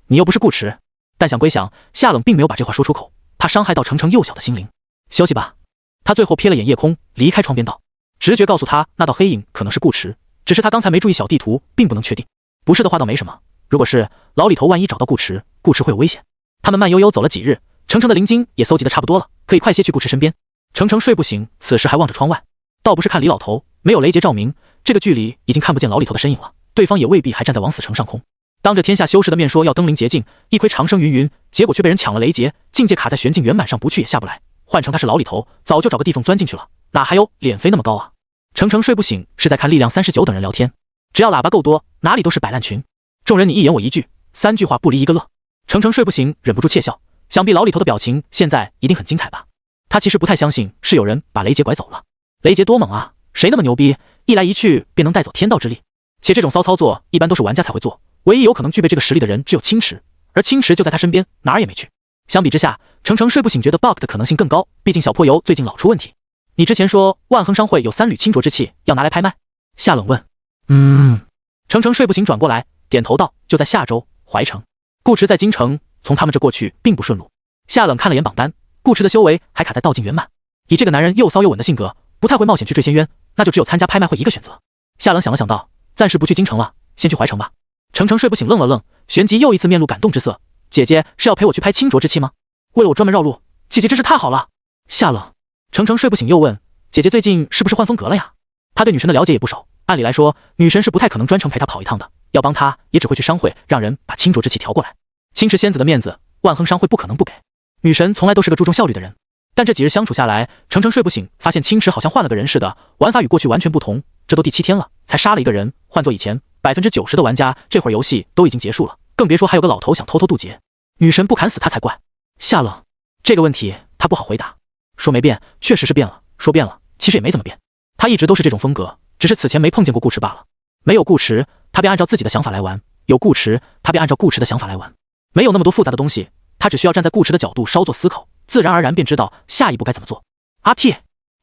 你又不是顾迟。但想归想，夏冷并没有把这话说出口，怕伤害到程程幼小的心灵。休息吧。他最后瞥了眼夜空，离开窗边道。直觉告诉他，那道黑影可能是顾迟，只是他刚才没注意小地图，并不能确定。不是的话倒没什么，如果是，老李头万一找到顾迟，顾迟会有危险。他们慢悠悠走了几日，程程的灵晶也搜集的差不多了，可以快些去顾迟身边。程程睡不醒，此时还望着窗外，倒不是看李老头，没有雷劫照明，这个距离已经看不见老李头的身影了，对方也未必还站在枉死城上空。当着天下修士的面说要登临劫境，一窥长生云云，结果却被人抢了雷劫，境界卡在玄境圆满上不去也下不来。换成他是老李头，早就找个地缝钻进去了，哪还有脸飞那么高啊？程程睡不醒是在看力量39等人聊天，只要喇叭够多，哪里都是摆烂群。众人你一言我一句，3句话不离一个乐。程程睡不醒忍不住窃笑，想必老李头的表情现在一定很精彩吧？他其实不太相信是有人把雷劫拐走了，雷劫多猛啊，谁那么牛逼，一来一去便能带走天道之力？且这种骚操作一般都是玩家才会做，唯一有可能具备这个实力的人只有青池，而青池就在他身边，哪儿也没去。相比之下，程程睡不醒觉得 bug 的可能性更高，毕竟小泼油最近老出问题。你之前说万亨商会有3缕清浊之气要拿来拍卖，夏冷问。程程睡不醒转过来点头道，就在下周怀城。顾迟在京城，从他们这过去并不顺路，夏冷看了眼榜单，顾池的修为还卡在道境圆满，以这个男人又骚又稳的性格，不太会冒险去坠仙渊，那就只有参加拍卖会一个选择。夏冷想了想道，暂时不去京城了，先去怀城吧。程程睡不醒愣了愣，旋即又一次面露感动之色，姐姐是要陪我去拍清浊之气吗？为了我专门绕路，姐姐真是太好了。夏冷，程程睡不醒又问，姐姐最近是不是换风格了呀？他对女神的了解也不少，按理来说女神是不太可能专程陪他跑一趟的，要帮他也只会去商会让人把清浊之气调过来。青池仙子的面子，万亨商会不可能不给。女神从来都是个注重效率的人，但这几日相处下来，程程睡不醒发现青池好像换了个人似的，玩法与过去完全不同。这都第7天了，才杀了一个人，换做以前90%的玩家，这会儿游戏都已经结束了，更别说还有个老头想偷偷渡劫。女神不砍死他才怪。夏冷，这个问题他不好回答。说没变，确实是变了；说变了，其实也没怎么变。他一直都是这种风格，只是此前没碰见过顾池罢了。没有顾池，他便按照自己的想法来玩；有顾池，他便按照顾池的想法来玩。没有那么多复杂的东西，他只需要站在顾池的角度稍作思考，自然而然便知道下一步该怎么做。阿 T，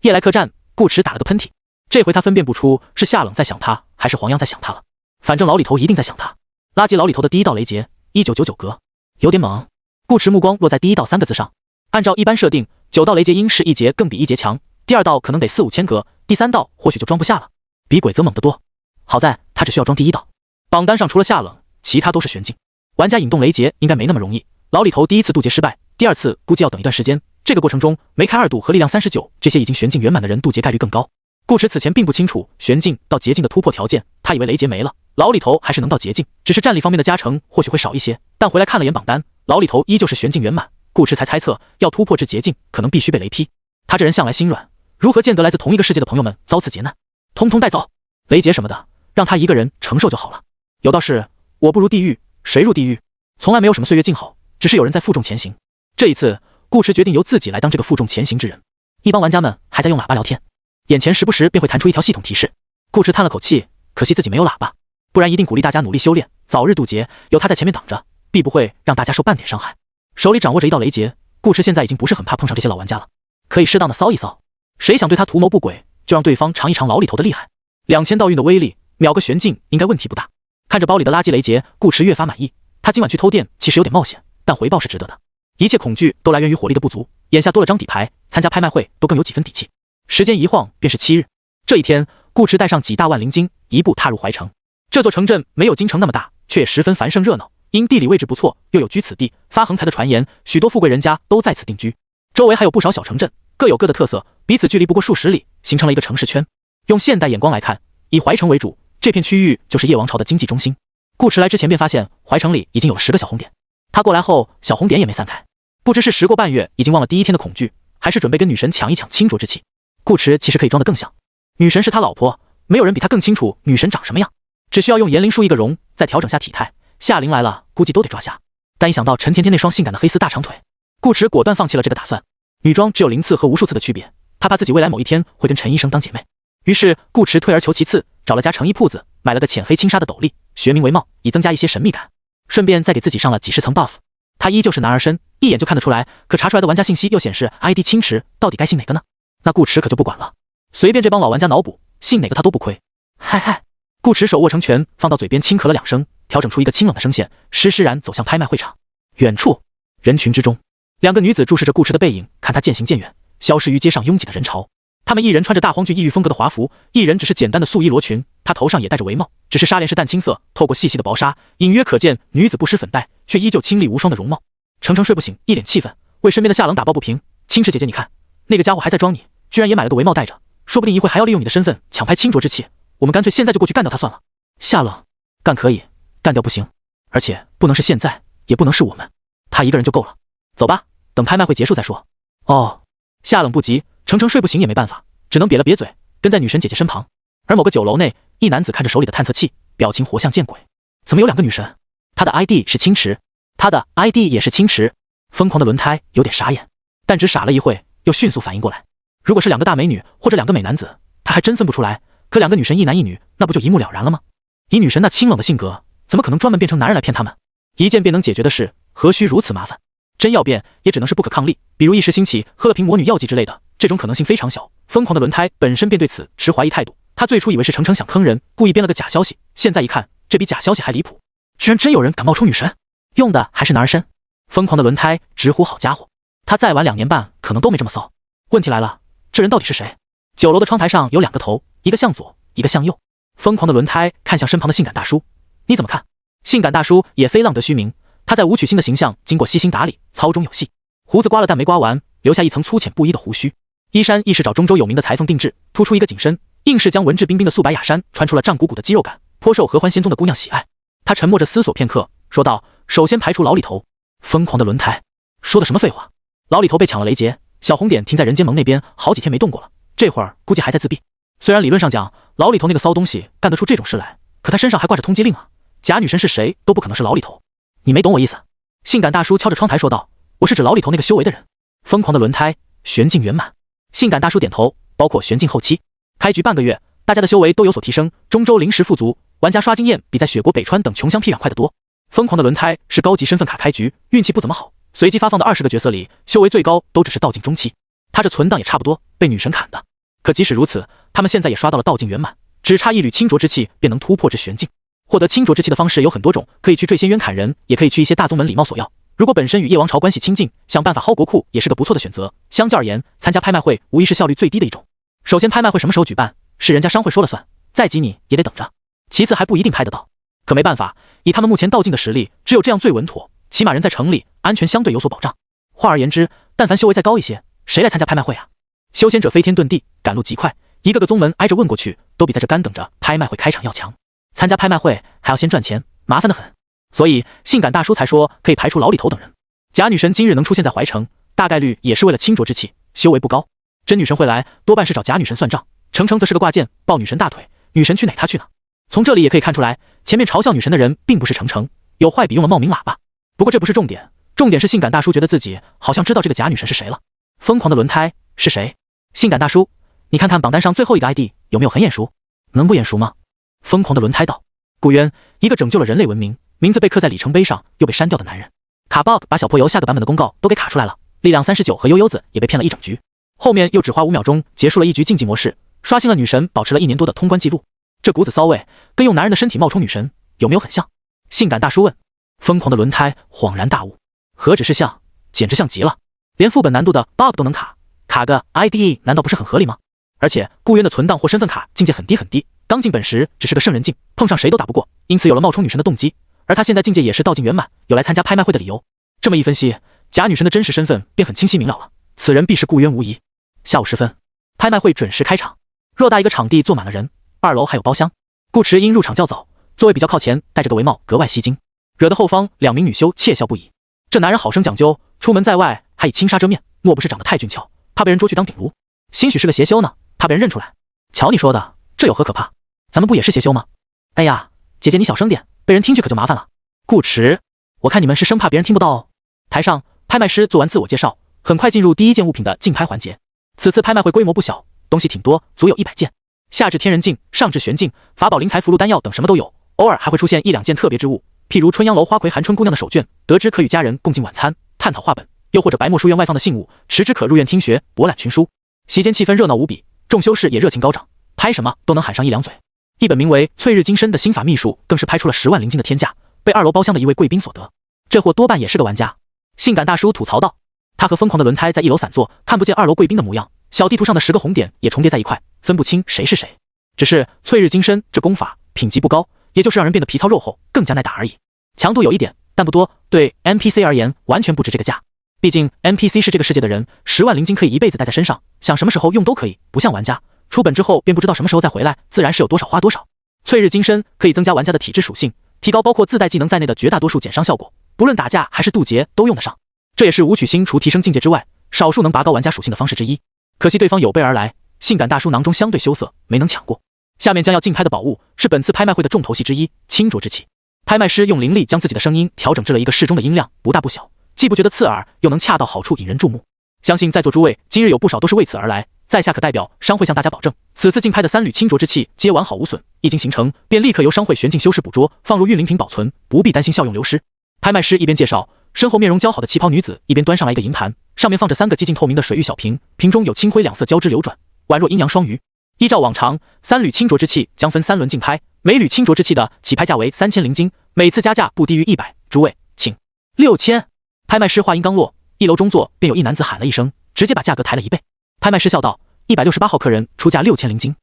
夜来客栈，顾池打了个喷嚏。这回他分辨不出是夏冷在想他，还是黄洋在想他了。反正老李头一定在想他。拉击老李头的第一道雷劫，1999格，有点猛。顾池目光落在第1道3个字上。按照一般设定，9道雷劫应是1劫更比1劫强，第2道可能得4、5千格，第3道或许就装不下了，比鬼则猛得多。好在他只需要装第1道。榜单上除了夏冷，其他都是玄境。玩家引动雷劫应该没那么容易。老李头第1次渡劫失败，第2次估计要等一段时间。这个过程中，没开2度和力量39这些已经玄境圆满的人渡劫概率更高。顾池此前并不清楚玄境到劫境的突破条件，他以为雷劫没了，老李头还是能到劫境，只是战力方面的加成或许会少一些。但回来看了眼榜单，老李头依旧是玄境圆满，顾池才猜测要突破至劫境，可能必须被雷劈。他这人向来心软，如何见得来自同一个世界的朋友们遭此劫难？通通带走，雷劫什么的，让他一个人承受就好了。有道是，我不入地狱，谁入地狱？从来没有什么岁月静好，只是有人在负重前行。这一次，顾池决定由自己来当这个负重前行之人。一帮玩家们还在用喇叭聊天，眼前时不时便会弹出一条系统提示。顾池叹了口气，可惜自己没有喇叭，不然一定鼓励大家努力修炼，早日渡劫。有他在前面挡着，必不会让大家受半点伤害。手里掌握着一道雷劫，顾池现在已经不是很怕碰上这些老玩家了，可以适当的骚一骚。谁想对他图谋不轨，就让对方尝一尝老李头的厉害。2000道运的威力，秒个玄境应该问题不大。看着包里的垃圾雷劫，顾池越发满意。他今晚去偷电其实有点冒险，但回报是值得的。一切恐惧都来源于火力的不足，眼下多了张底牌，参加拍卖会都更有几分底气。时间一晃便是7日，这一天，顾池带上几大万灵晶，一步踏入怀城。这座城镇没有京城那么大，却也十分繁盛热闹。因地理位置不错，又有居此地发横财的传言，许多富贵人家都在此定居。周围还有不少小城镇，各有各的特色，彼此距离不过数十里，形成了一个城市圈。用现代眼光来看，以怀城为主，这片区域就是夜王朝的经济中心。顾池来之前便发现怀城里已经有了10个小红点，他过来后小红点也没散开，不知是时过半月已经忘了第一天的恐惧，还是准备跟女神抢一抢清浊之气。顾池其实可以装得更像，女神是他老婆，没有人比他更清楚女神长什么样，只需要用颜灵术一个容，再调整下体态，夏灵来了估计都得抓瞎。但一想到陈甜甜那双性感的黑丝大长腿，顾池果断放弃了这个打算。女装只有0次和无数次的区别，他怕自己未来某一天会跟陈医生当姐妹，于是顾池退而求其次，找了家成衣铺子，买了个浅黑轻纱的斗笠，学名为帽，以增加一些神秘感，顺便再给自己上了几十层 buff。他依旧是男儿身，一眼就看得出来，可查出来的玩家信息又显示 ID 青池，到底该信哪个呢？那顾池可就不管了，随便这帮老玩家脑补，信哪个他都不亏。嗨嗨，顾池手握成拳，放到嘴边轻咳了2声，调整出一个清冷的声线，施施然走向拍卖会场。远处人群之中，2个女子注视着顾池的背影，看他渐行渐远，消失于街上拥挤的人潮。他们一人穿着大荒剧异域风格的华服，一人只是简单的素衣罗裙，他头上也戴着围帽，只是纱帘是淡青色，透过细细的薄纱，隐约可见女子不施粉黛，却依旧清丽无双的容貌。程程睡不醒，一脸气愤，为身边的夏冷打抱不平。青池姐姐，你看那个家伙还在装你，居然也买了个围帽戴着，说不定一会还要利用你的身份抢拍清浊之气，我们干脆现在就过去干掉他算了。夏冷，干可以，干掉不行，而且不能是现在，也不能是我们，他一个人就够了。走吧，等拍卖会结束再说。哦，夏冷不急，程程睡不醒也没办法，只能瘪了瘪嘴，跟在女神姐姐身旁。而某个酒楼内，一男子看着手里的探测器，表情活像见鬼。怎么有2个女神？他的 ID 是青池，他的 ID 也是青池。疯狂的轮胎有点傻眼，但只傻了一会，又迅速反应过来。如果是2个大美女或者2个美男子，他还真分不出来。可2个女神，一男一女，那不就一目了然了吗？以女神那清冷的性格，怎么可能专门变成男人来骗他们？一件便能解决的事，何须如此麻烦？真要变，也只能是不可抗力，比如一时兴起喝了瓶魔女药剂之类的，这种可能性非常小。疯狂的轮胎本身便对此持怀疑态度，他最初以为是程程想坑人，故意编了个假消息，现在一看，这比假消息还离谱，居然真有人敢冒充女神，用的还是男儿身。疯狂的轮胎直呼好家伙，他再晚2年半，可能都没这么骚。问题来了，这人到底是谁？酒楼的窗台上有2个头，一个向左，一个向右。疯狂的轮胎看向身旁的性感大叔，你怎么看？性感大叔也非浪得虚名，他在吴曲星的形象经过悉心打理，操中有戏。胡子刮了但没刮完，留下一层粗浅不一的胡须。衣衫亦是找中州有名的裁缝定制，突出一个紧身，硬是将文质彬彬的素白雅衫穿出了胀鼓鼓的肌肉感，颇受合欢仙宗的姑娘喜爱。他沉默着思索片刻，说道：“首先排除老李头。”疯狂的轮胎说的什么废话？老李头被抢了雷劫，小红点停在人间盟那边好几天没动过了，这会儿估计还在自闭。虽然理论上讲，老李头那个骚东西干得出这种事来，可他身上还挂着通缉令啊！假女神是谁都不可能是老李头。你没懂我意思？性感大叔敲着窗台说道：“我是指老李头那个修为的人。”疯狂的轮胎玄境圆满。性感大叔点头，包括玄境后期。开局半个月，大家的修为都有所提升，中州临时富足，玩家刷经验比在雪国北川等穷乡僻壤快得多。疯狂的轮胎是高级身份卡开局，运气不怎么好，随机发放的20个角色里，修为最高都只是道境中期。他这存档也差不多被女神砍的，可即使如此，他们现在也刷到了道境圆满，只差一缕清浊之气便能突破至玄境。获得清浊之气的方式有很多种，可以去坠仙渊砍人，也可以去一些大宗门礼貌索要。如果本身与叶王朝关系亲近，想办法薅国库也是个不错的选择。相较而言，参加拍卖会无疑是效率最低的一种。首先，拍卖会什么时候举办，是人家商会说了算，再急你也得等着。其次，还不一定拍得到。可没办法，以他们目前道境的实力，只有这样最稳妥，起码人在城里，安全相对有所保障。换而言之，但凡修为再高一些，谁来参加拍卖会啊？修仙者飞天遁地，赶路极快，一个个宗门挨着问过去，都比在这干等着拍卖会开场要强。参加拍卖会还要先赚钱，麻烦得很。所以性感大叔才说可以排除老李头等人。假女神今日能出现在怀城，大概率也是为了清浊之气，修为不高。真女神会来，多半是找假女神算账。程程则是个挂件，抱女神大腿，女神去哪他去哪。从这里也可以看出来，前面嘲笑女神的人并不是程程，有坏笔用了冒名喇叭。不过这不是重点，重点是性感大叔觉得自己好像知道这个假女神是谁了。疯狂的轮胎是谁？性感大叔，你看看榜单上最后一个 ID 有没有很眼熟？能不眼熟吗？疯狂的轮胎道：古渊，一个拯救了人类文明，名字被刻在里程碑上又被删掉的男人。卡 bug 把小破油下个版本的公告都给卡出来了，力量39和悠悠子也被骗了一整局，后面又只花5秒钟结束了一局竞技模式，刷新了女神保持了1年多的通关记录。这股子骚味跟用男人的身体冒充女神有没有很像？性感大叔问。疯狂的轮胎恍然大悟，何止是像，简直像极了，连副本难度的 bug 都能卡，卡个 IDE 难道不是很合理吗？而且顾渊的存档或身份卡境界很低很低，刚进本时只是个圣人境，碰上谁都打不过，因此有了冒充女神的动机。而他现在境界也是道境圆满，有来参加拍卖会的理由。这么一分析，假女神的真实身份便很清晰明了了，此人必是顾渊无疑。下午时分，拍卖会准时开场，偌大一个场地坐满了人，2楼还有包厢。顾迟因入场较早，座位比较靠前，戴着个围帽格外吸睛，惹得后方2名女修窃笑不已。这男人好生讲究，出门在外还以轻纱遮面，莫不是长得太俊俏，怕被人捉去当顶炉？兴许是个邪修呢，怕被人认出来。瞧你说的，这有何可怕？咱们不也是邪修吗？哎呀，姐姐你小声点，被人听去可就麻烦了。顾迟，我看你们是生怕别人听不到哦。台上，拍卖师做完自我介绍，很快进入第一件物品的竞拍环节。此次拍卖会规模不小，东西挺多，足有100件，下至天人镜，上至玄镜，法宝、灵材、符箓、丹药等什么都有，偶尔还会出现1、2件特别之物，譬如春阳楼花魁寒春姑娘的手绢，得知可与家人共进晚餐，探讨画本，又或者白墨书院外放的信物，迟之可入院听学，博览群书。席间气氛热闹无比，众修士也热情高涨，拍什么都能喊上1、2嘴。一本名为《淬日金身》的心法秘术更是拍出了10万灵金的天价，被2楼包厢的一位贵宾所得。这货多半也是个玩家。性感大叔吐槽道，他和疯狂的轮胎在1楼散坐，看不见2楼贵宾的模样，小地图上的10个红点也重叠在一块，分不清谁是谁。只是淬日金身这功法品级不高，也就是让人变得皮糙肉厚，更加耐打而已。强度有一点，但不多，对 NPC 而言完全不值这个价。毕竟 NPC 是这个世界的人，10万灵金可以一辈子带在身上，想什么时候用都可以，不像玩家出本之后便不知道什么时候再回来，自然是有多少花多少。淬日金身可以增加玩家的体质属性，提高包括自带技能在内的绝大多数减伤效果，不论打架还是渡劫都用得上。这也是武曲星除提升境界之外，少数能拔高玩家属性的方式之一。可惜对方有备而来，性感大叔囊中相对羞涩，没能抢过。下面将要竞拍的宝物是本次拍卖会的重头戏之一——清浊之气。拍卖师用灵力将自己的声音调整至了一个适中的音量，不大不小，既不觉得刺耳，又能恰到好处引人注目。相信在座诸位今日有不少都是为此而来，在下可代表商会向大家保证，此次竞拍的3缕清浊之气皆完好无损，一经形成便立刻由商会玄境修士捕捉，放入运灵瓶保存，不必担心效用流失。拍卖师一边介绍，身后面容姣好的旗袍女子一边端上来一个银盘，上面放着3个几近透明的水玉小瓶，瓶中有青灰2色交织流转，宛若阴阳双鱼。依照往常，3缕清浊之气将分3轮竞拍，每缕清浊之气的起拍价为3000灵金，每次加价不低于100，诸位请。6000。拍卖师话音刚落，一楼中座便有一男子喊了一声，直接把价格抬了1倍。拍卖师笑道：“168号客人出价6000金。”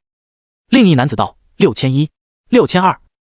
另一男子道：“6100、6200、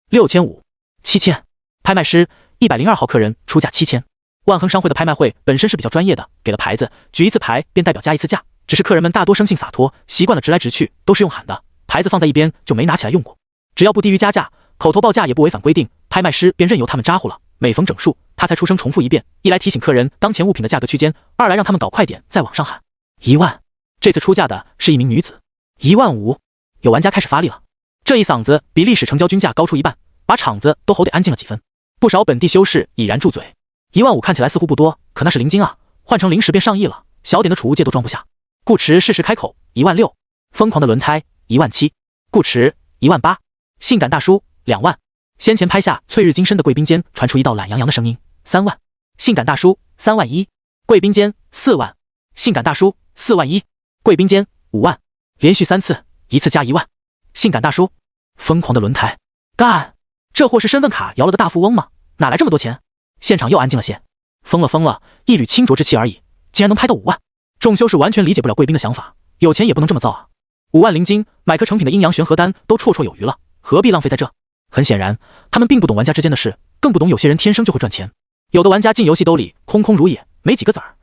6500、7000。”拍卖师：“102号客人出价7000。”万亨商会的拍卖会本身是比较专业的，给了牌子，举一次牌便代表加一次价，只是客人们大多生性洒脱，习惯了直来直去，都是用喊的，牌子放在一边就没拿起来用过。只要不低于加价，口头报价也不违反规定，拍卖师便任由他们咋呼了。每逢整数，他才出声重复一遍，一来提醒客人当前物品的价格区间，二来让他们搞快点再往上喊。1万，这次出价的是一名女子。15000，有玩家开始发力了，这一嗓子比历史成交均价高出一半，把场子都吼得安静了几分。不少本地修士已然住嘴。15000看起来似乎不多，可那是零金啊，换成零食便上亿了，小点的储物界都装不下。顾驰适时开口，16000。疯狂的轮胎，17000。顾驰18000。性感大叔2万。先前拍下翠日金身的贵宾间传出一道懒洋洋的声音，3万。性感大叔31000。贵宾间4万。性感大叔41000。贵宾间5万。连续3次，一次加1万。性感大叔，疯狂的轮胎，干！这货是身份卡摇了个大富翁吗？哪来这么多钱？现场又安静了些。疯了，一缕清浊之气而已，竟然能拍到5万。众修士完全理解不了贵宾的想法，有钱也不能这么造啊！5万零金买颗成品的阴阳玄合丹都绰绰有余了，何必浪费在这？很显然，他们并不懂玩家之间的事，更不懂有些人天生就会赚钱。有的玩家进游戏兜里空空如也，没几个子儿；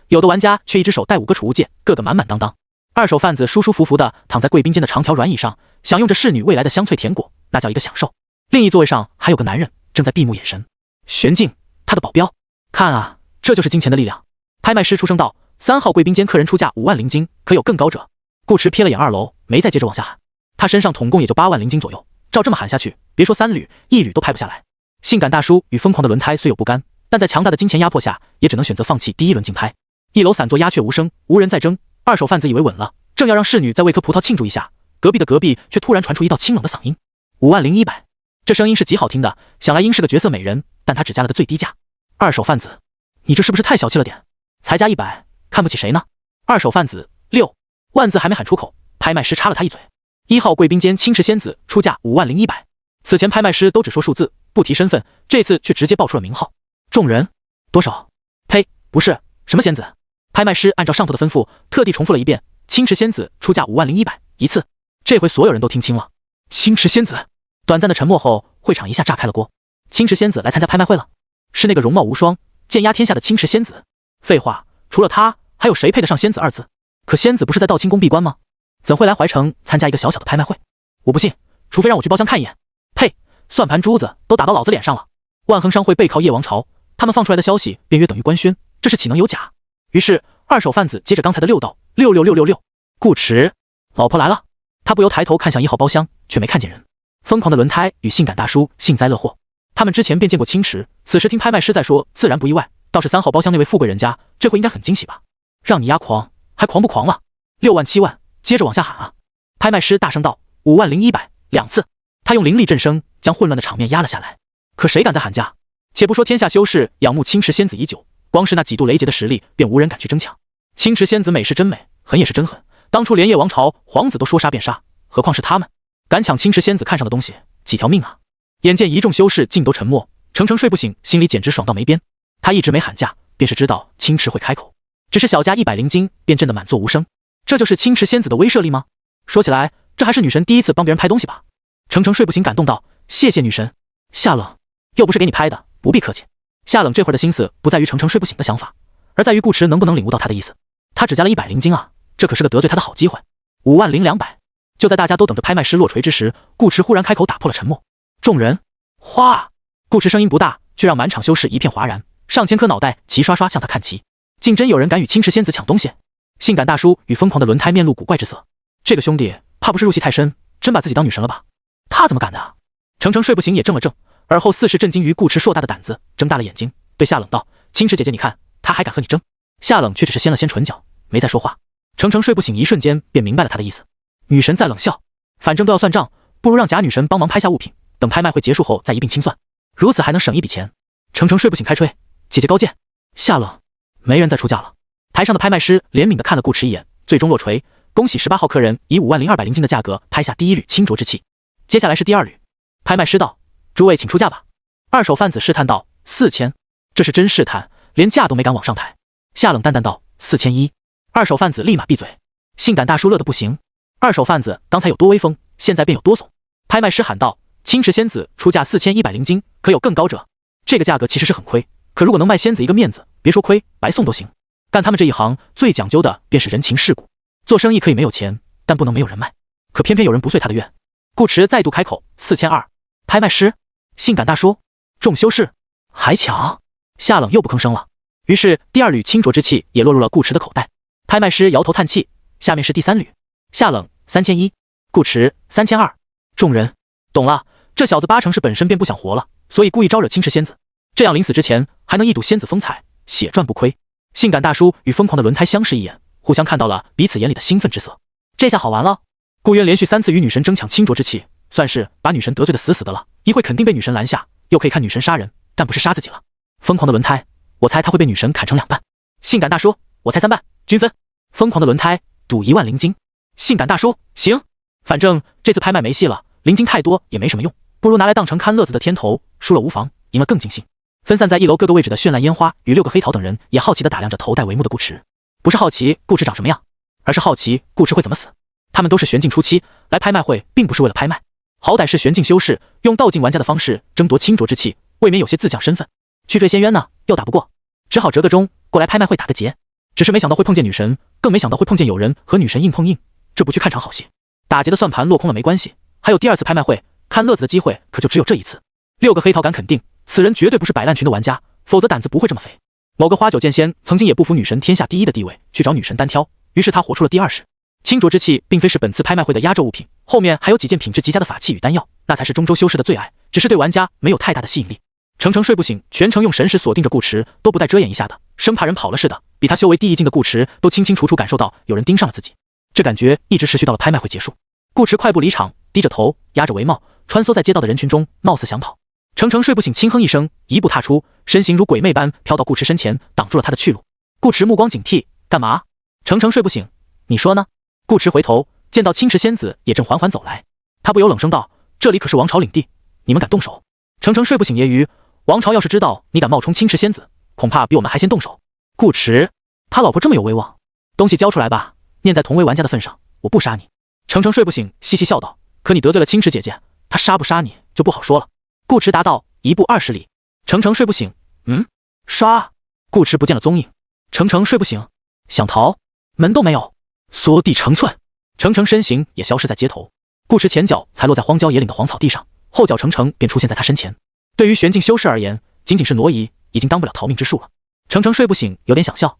有的玩家却一只手带5个储物戒，个个满满当当。二手贩子舒舒服服地躺在贵宾间的长条软椅上，享用着侍女未来的香脆甜果，那叫一个享受。另一座位上还有个男人正在闭目养神。玄镜，他的保镖。看啊，这就是金钱的力量。拍卖师出声道：“3号贵宾间客人出价5万零金，可有更高者？”顾驰瞥了眼2楼，没再接着往下喊。他身上统共也就8万零金左右，照这么喊下去，别说3缕，1缕都拍不下来。性感大叔与疯狂的轮胎虽有不甘，但在强大的金钱压迫下，也只能选择放弃第一轮竞拍。一楼散作鸦雀无声，无人在争。二手贩子以为稳了，正要让侍女再喂颗葡萄庆祝一下，隔壁的隔壁却突然传出一道清冷的嗓音：“5万0100。”这声音是极好听的，想来应是个绝色美人，但他只加了个最低价。二手贩子，你这是不是太小气了点？才加100，看不起谁呢？二手贩子6万字还没喊出口，拍卖师插了他一嘴：“1号贵宾间青池仙子出价5万0100。”此前拍卖师都只说数字，不提身份，这次却直接报出了名号。众人多少？呸，不是，什么仙子？拍卖师按照上头的吩咐，特地重复了一遍：“青池仙子出价5万0100。”一次，这回所有人都听清了。青池仙子。短暂的沉默后，会场一下炸开了锅。青池仙子来参加拍卖会了，是那个容貌无双、剑压天下的青池仙子。废话，除了她，还有谁配得上仙子2字？可仙子不是在道清宫闭关吗？怎会来怀城参加一个小小的拍卖会？我不信，除非让我去包厢看一眼。呸！算盘珠子都打到老子脸上了。万亨商会背靠夜王朝，他们放出来的消息便约等于官宣，这是岂能有假？于是二手贩子接着刚才的6道66666。顾驰，老婆来了。他不由抬头看向1号包厢，却没看见人。疯狂的轮胎与性感大叔幸灾乐祸，他们之前便见过青池，此时听拍卖师在说，自然不意外。倒是3号包厢那位富贵人家，这回应该很惊喜吧？让你压狂，还狂不狂了？6万7万，接着往下喊啊！拍卖师大声道：“5万0100。”2次，他用凌厉震声将混乱的场面压了下来。可谁敢再喊价？且不说天下修士仰慕青池仙子已久，光是那几度雷劫的实力，便无人敢去争抢。青池仙子美是真美，狠也是真狠，当初连夜王朝皇子都说杀便杀，何况是他们？敢抢青池仙子看上的东西，几条命啊！眼见一众修士竟都沉默，程程睡不醒，心里简直爽到没边。他一直没喊价，便是知道青池会开口，只是小加100零金，便震得满座无声。这就是青池仙子的威慑力吗？说起来，这还是女神第一次帮别人拍东西吧？程程睡不醒，感动道：“谢谢女神。”夏冷，又不是给你拍的，不必客气。夏冷这会儿的心思不在于程程睡不醒的想法，而在于顾驰能不能领悟到他的意思。他只加了100零金啊，这可是个得罪他的好机会。5万0200。就在大家都等着拍卖师落锤之时，顾驰忽然开口打破了沉默。众人哗！顾驰声音不大，却让满场修士一片哗然，上千颗脑袋齐刷刷向他看齐。竟真有人敢与青池仙子抢东西？性感大叔与疯狂的轮胎面露古怪之色。这个兄弟怕不是入戏太深，真把自己当女神了吧？他怎么敢的啊？程程睡不醒也怔了怔，而后似是震惊于顾驰硕大的胆子，睁大了眼睛，对夏冷道：“青池姐姐，你看，他还敢和你争？”夏冷却只是掀了掀唇角，没再说话。程程睡不醒一瞬间便明白了他的意思。女神在冷笑，反正都要算账，不如让假女神帮忙拍下物品，等拍卖会结束后再一并清算，如此还能省一笔钱。程程睡不醒开吹：“姐姐高见。”夏冷，没人再出价了。台上的拍卖师怜悯地看了顾驰一眼，最终落锤，恭喜18号客人以5万0200零金的价格拍下第一缕清浊之气。接下来是第2缕。拍卖师道：“诸位请出价吧。”二手贩子试探道：“4000。”这是真试探，连价都没敢往上抬。夏冷淡淡道：“4100。”二手贩子立马闭嘴。性感大叔乐得不行。二手贩子刚才有多威风，现在便有多怂。拍卖师喊道：“青池仙子出价4100金，可有更高者？”这个价格其实是很亏，可如果能卖仙子一个面子，别说亏，白送都行。干他们这一行最讲究的便是人情世故。做生意可以没有钱，但不能没有人脉。可偏偏有人不遂他的愿。顾池再度开口：“4200。”拍卖师，性感大叔，众修士还抢。夏冷又不吭声了。于是第二缕清浊之气也落入了顾池的口袋。拍卖师摇头叹气。下面是第三缕。夏冷3100，顾池3200。众人懂了，这小子八成是本身便不想活了，所以故意招惹青池仙子，这样临死之前还能一睹仙子风采，血赚不亏。性感大叔与疯狂的轮胎相视一眼，互相看到了彼此眼里的兴奋之色。这下好玩了。顾渊连续3次与女神争抢清浊之气，算是把女神得罪的死死的了，一会肯定被女神拦下，又可以看女神杀人，但不是杀自己了。疯狂的轮胎，我猜他会被女神砍成2半。性感大叔，我猜3半，均分。疯狂的轮胎赌1万0金。性感大叔，行，反正这次拍卖没戏了，0金太多也没什么用，不如拿来当成看乐子的天头，输了无妨，赢了更尽兴。分散在1楼各个位置的绚烂烟花与6个黑桃等人也好奇地打量着头戴帷幕的顾池，不是好奇顾池长什么样，而是好奇顾池会怎么死。他们都是玄境初期，来拍卖会并不是为了拍卖，好歹是玄境修士，用道境玩家的方式争夺清浊之气，未免有些自降身份。去坠仙渊呢，又打不过，只好折个中过来拍卖会打个结。只是没想到会碰见女神，更没想到会碰见有人和女神硬碰硬，这不去看场好戏，打劫的算盘落空了没关系，还有第2次拍卖会，看乐子的机会可就只有这一次。6个黑桃敢肯定，此人绝对不是摆烂群的玩家，否则胆子不会这么肥。某个花酒剑仙曾经也不服女神天下第一的地位，去找女神单挑，于是他活出了第20。清浊之气并非是本次拍卖会的压轴物品，后面还有几件品质极佳的法器与丹药，那才是中州修士的最爱，只是对玩家没有太大的吸引力。程程睡不醒，全程用神识锁定着顾池，都不带遮掩一下的，生怕人跑了似的。比他修为低1境的顾池都清清楚楚感受到有人盯上了自己，这感觉一直持续到了拍卖会结束。顾池快步离场，低着头，压着帷帽，穿梭在街道的人群中，貌似想跑。程程睡不醒，轻哼一声，一步踏出，身形如鬼魅般飘到顾池身前，挡住了他的去路。顾池目光警惕，干嘛？程程睡不醒，你说呢？顾池回头，见到青池仙子也正缓缓走来，他不由冷声道：“这里可是王朝领地，你们敢动手？”程程睡不醒揶揄：“王朝要是知道你敢冒充青池仙子，恐怕比我们还先动手。”顾池，他老婆这么有威望，东西交出来吧，念在同为玩家的份上，我不杀你。程程睡不醒，嘻嘻笑道：“可你得罪了青池姐姐，她杀不杀你就不好说了。”顾池答道：“1步20里。”程程睡不醒，杀！顾池不见了踪影。程程睡不醒，想逃，门都没有，缩地成寸。程程身形也消失在街头，顾池前脚才落在荒郊野岭的黄草地上，后脚程程便出现在他身前。对于玄境修士而言，仅仅是挪移已经当不了逃命之术了。程程睡不醒，有点想笑，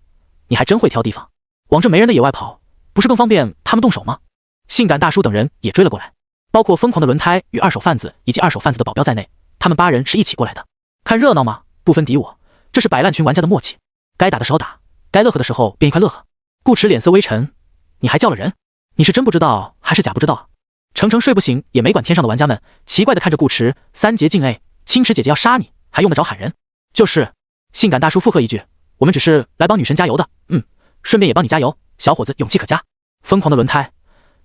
你还真会挑地方，往这没人的野外跑，不是更方便他们动手吗？性感大叔等人也追了过来，包括疯狂的轮胎与二手贩子以及二手贩子的保镖在内，他们8人是一起过来的。看热闹吗？不分敌我，这是摆烂群玩家的默契，该打的时候打，该乐呵的时候便一块乐呵。顾池脸色微沉，你还叫了人？你是真不知道还是假不知道？程程睡不醒，也没管天上的玩家们，奇怪的看着顾池，3节境内，青池姐姐要杀你，还用得着喊人？就是。性感大叔附和一句，我们只是来帮女神加油的，顺便也帮你加油，小伙子勇气可嘉。疯狂的轮胎，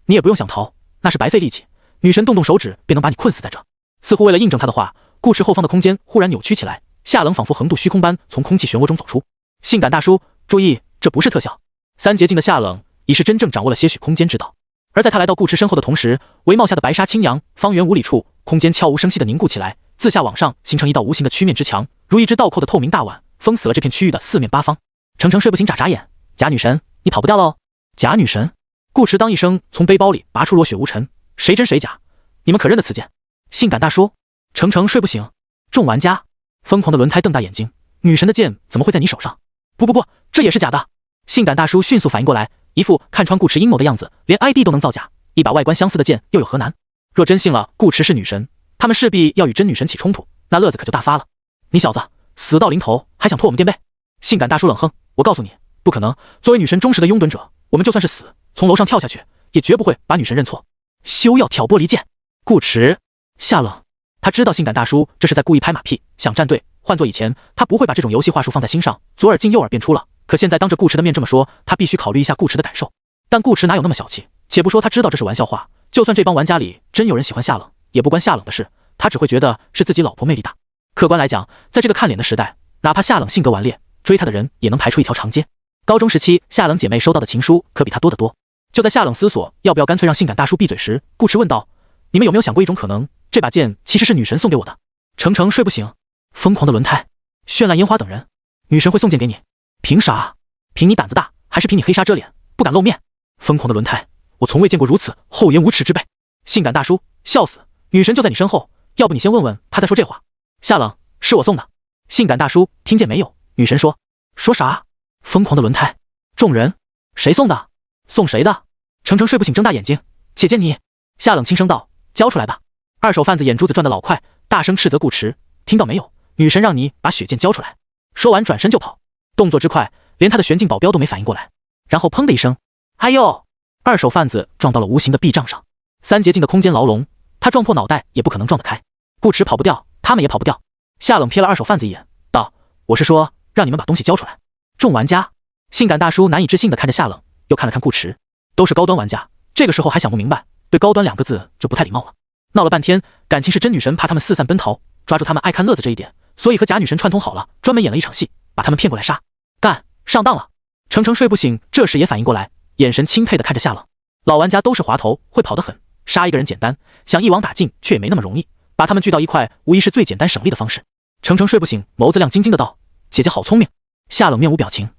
你也不用想逃，那是白费力气，女神动动手指便能把你困死在这。似乎为了印证他的话，顾池后方的空间忽然扭曲起来，夏冷仿佛横渡虚空般从空气漩涡中走出。性感大叔，注意，这不是特效。3节境的夏冷已是真正掌握了些许空间之道，而在他来到顾池身后的同时，帷帽下的白纱轻扬，方圆5里处空间悄无声息地凝固起来，自下往上形成一道无形的曲面之墙，如一只倒扣的透明大碗，封死了这片区域的4面8方。程程睡不醒，眨眨眼，假女神，你跑不掉喽！假女神！顾池当一声从背包里拔出落雪无尘，谁真谁假？你们可认得此剑？性感大叔，程程睡不醒，众玩家，疯狂的轮胎瞪大眼睛，女神的剑怎么会在你手上？不，这也是假的！性感大叔迅速反应过来，一副看穿顾池阴谋的样子，连 ID 都能造假，一把外观相似的剑又有何难？若真信了顾池是女神，他们势必要与真女神起冲突，那乐子可就大发了。你小子死到临头还想拖我们垫背？性感大叔冷哼，我告诉你，不可能，作为女神忠实的拥趸者，我们就算是死，从楼上跳下去，也绝不会把女神认错。休要挑拨离间！顾池夏冷，他知道性感大叔这是在故意拍马屁，想站队，换做以前，他不会把这种游戏话术放在心上，左耳进右耳便出了。可现在当着顾池的面这么说，他必须考虑一下顾池的感受。但顾池哪有那么小气？且不说他知道这是玩笑话，就算这帮玩家里真有人喜欢夏冷，也不关夏冷的事，他只会觉得是自己老婆魅力大。客观来讲，在这个看脸的时代，哪怕夏冷性格顽劣，追他的人也能排出一条长街。高中时期，夏冷姐妹收到的情书可比她多得多。就在夏冷思索要不要干脆让性感大叔闭嘴时，顾池问道：“你们有没有想过一种可能？这把剑其实是女神送给我的。”程程睡不醒，疯狂的轮胎，绚烂烟花等人，女神会送剑给你？凭啥？凭你胆子大，还是凭你黑纱遮脸，不敢露面？疯狂的轮胎，我从未见过如此厚颜无耻之辈！性感大叔，笑死！女神就在你身后，要不你先问问她在说这话。夏冷，是我送的。性感大叔，听见没有？女神说。说啥？疯狂的轮胎，众人，谁送的？送谁的？程程睡不醒，睁大眼睛，姐姐你。夏冷轻声道：“交出来吧。”二手贩子眼珠子转得老快，大声斥责顾池：“听到没有？女神让你把血剑交出来！”说完转身就跑，动作之快，连他的玄境保镖都没反应过来。然后砰的一声，哎呦！二手贩子撞到了无形的壁障上，3节镜的空间牢笼，他撞破脑袋也不可能撞得开。顾池跑不掉，他们也跑不掉。夏冷瞥了二手贩子一眼，道：“我是说让你们把东西交出来。”众玩家，性感大叔难以置信地看着夏冷，又看了看顾池，都是高端玩家，这个时候还想不明白，对高端2个字就不太礼貌了。闹了半天，感情是真女神怕他们四散奔逃，抓住他们爱看乐子这一点，所以和假女神串通好了，专门演了一场戏，把他们骗过来杀。干，上当了！程程睡不醒，这时也反应过来，眼神钦佩地看着夏冷。老玩家都是滑头，会跑得很，杀一个人简单，想一网打尽却也没那么容易，把他们聚到一块，无疑是最简单省力的方式。程程睡不醒，眸子亮晶晶的道：“姐姐好聪明。”夏冷面无表情：“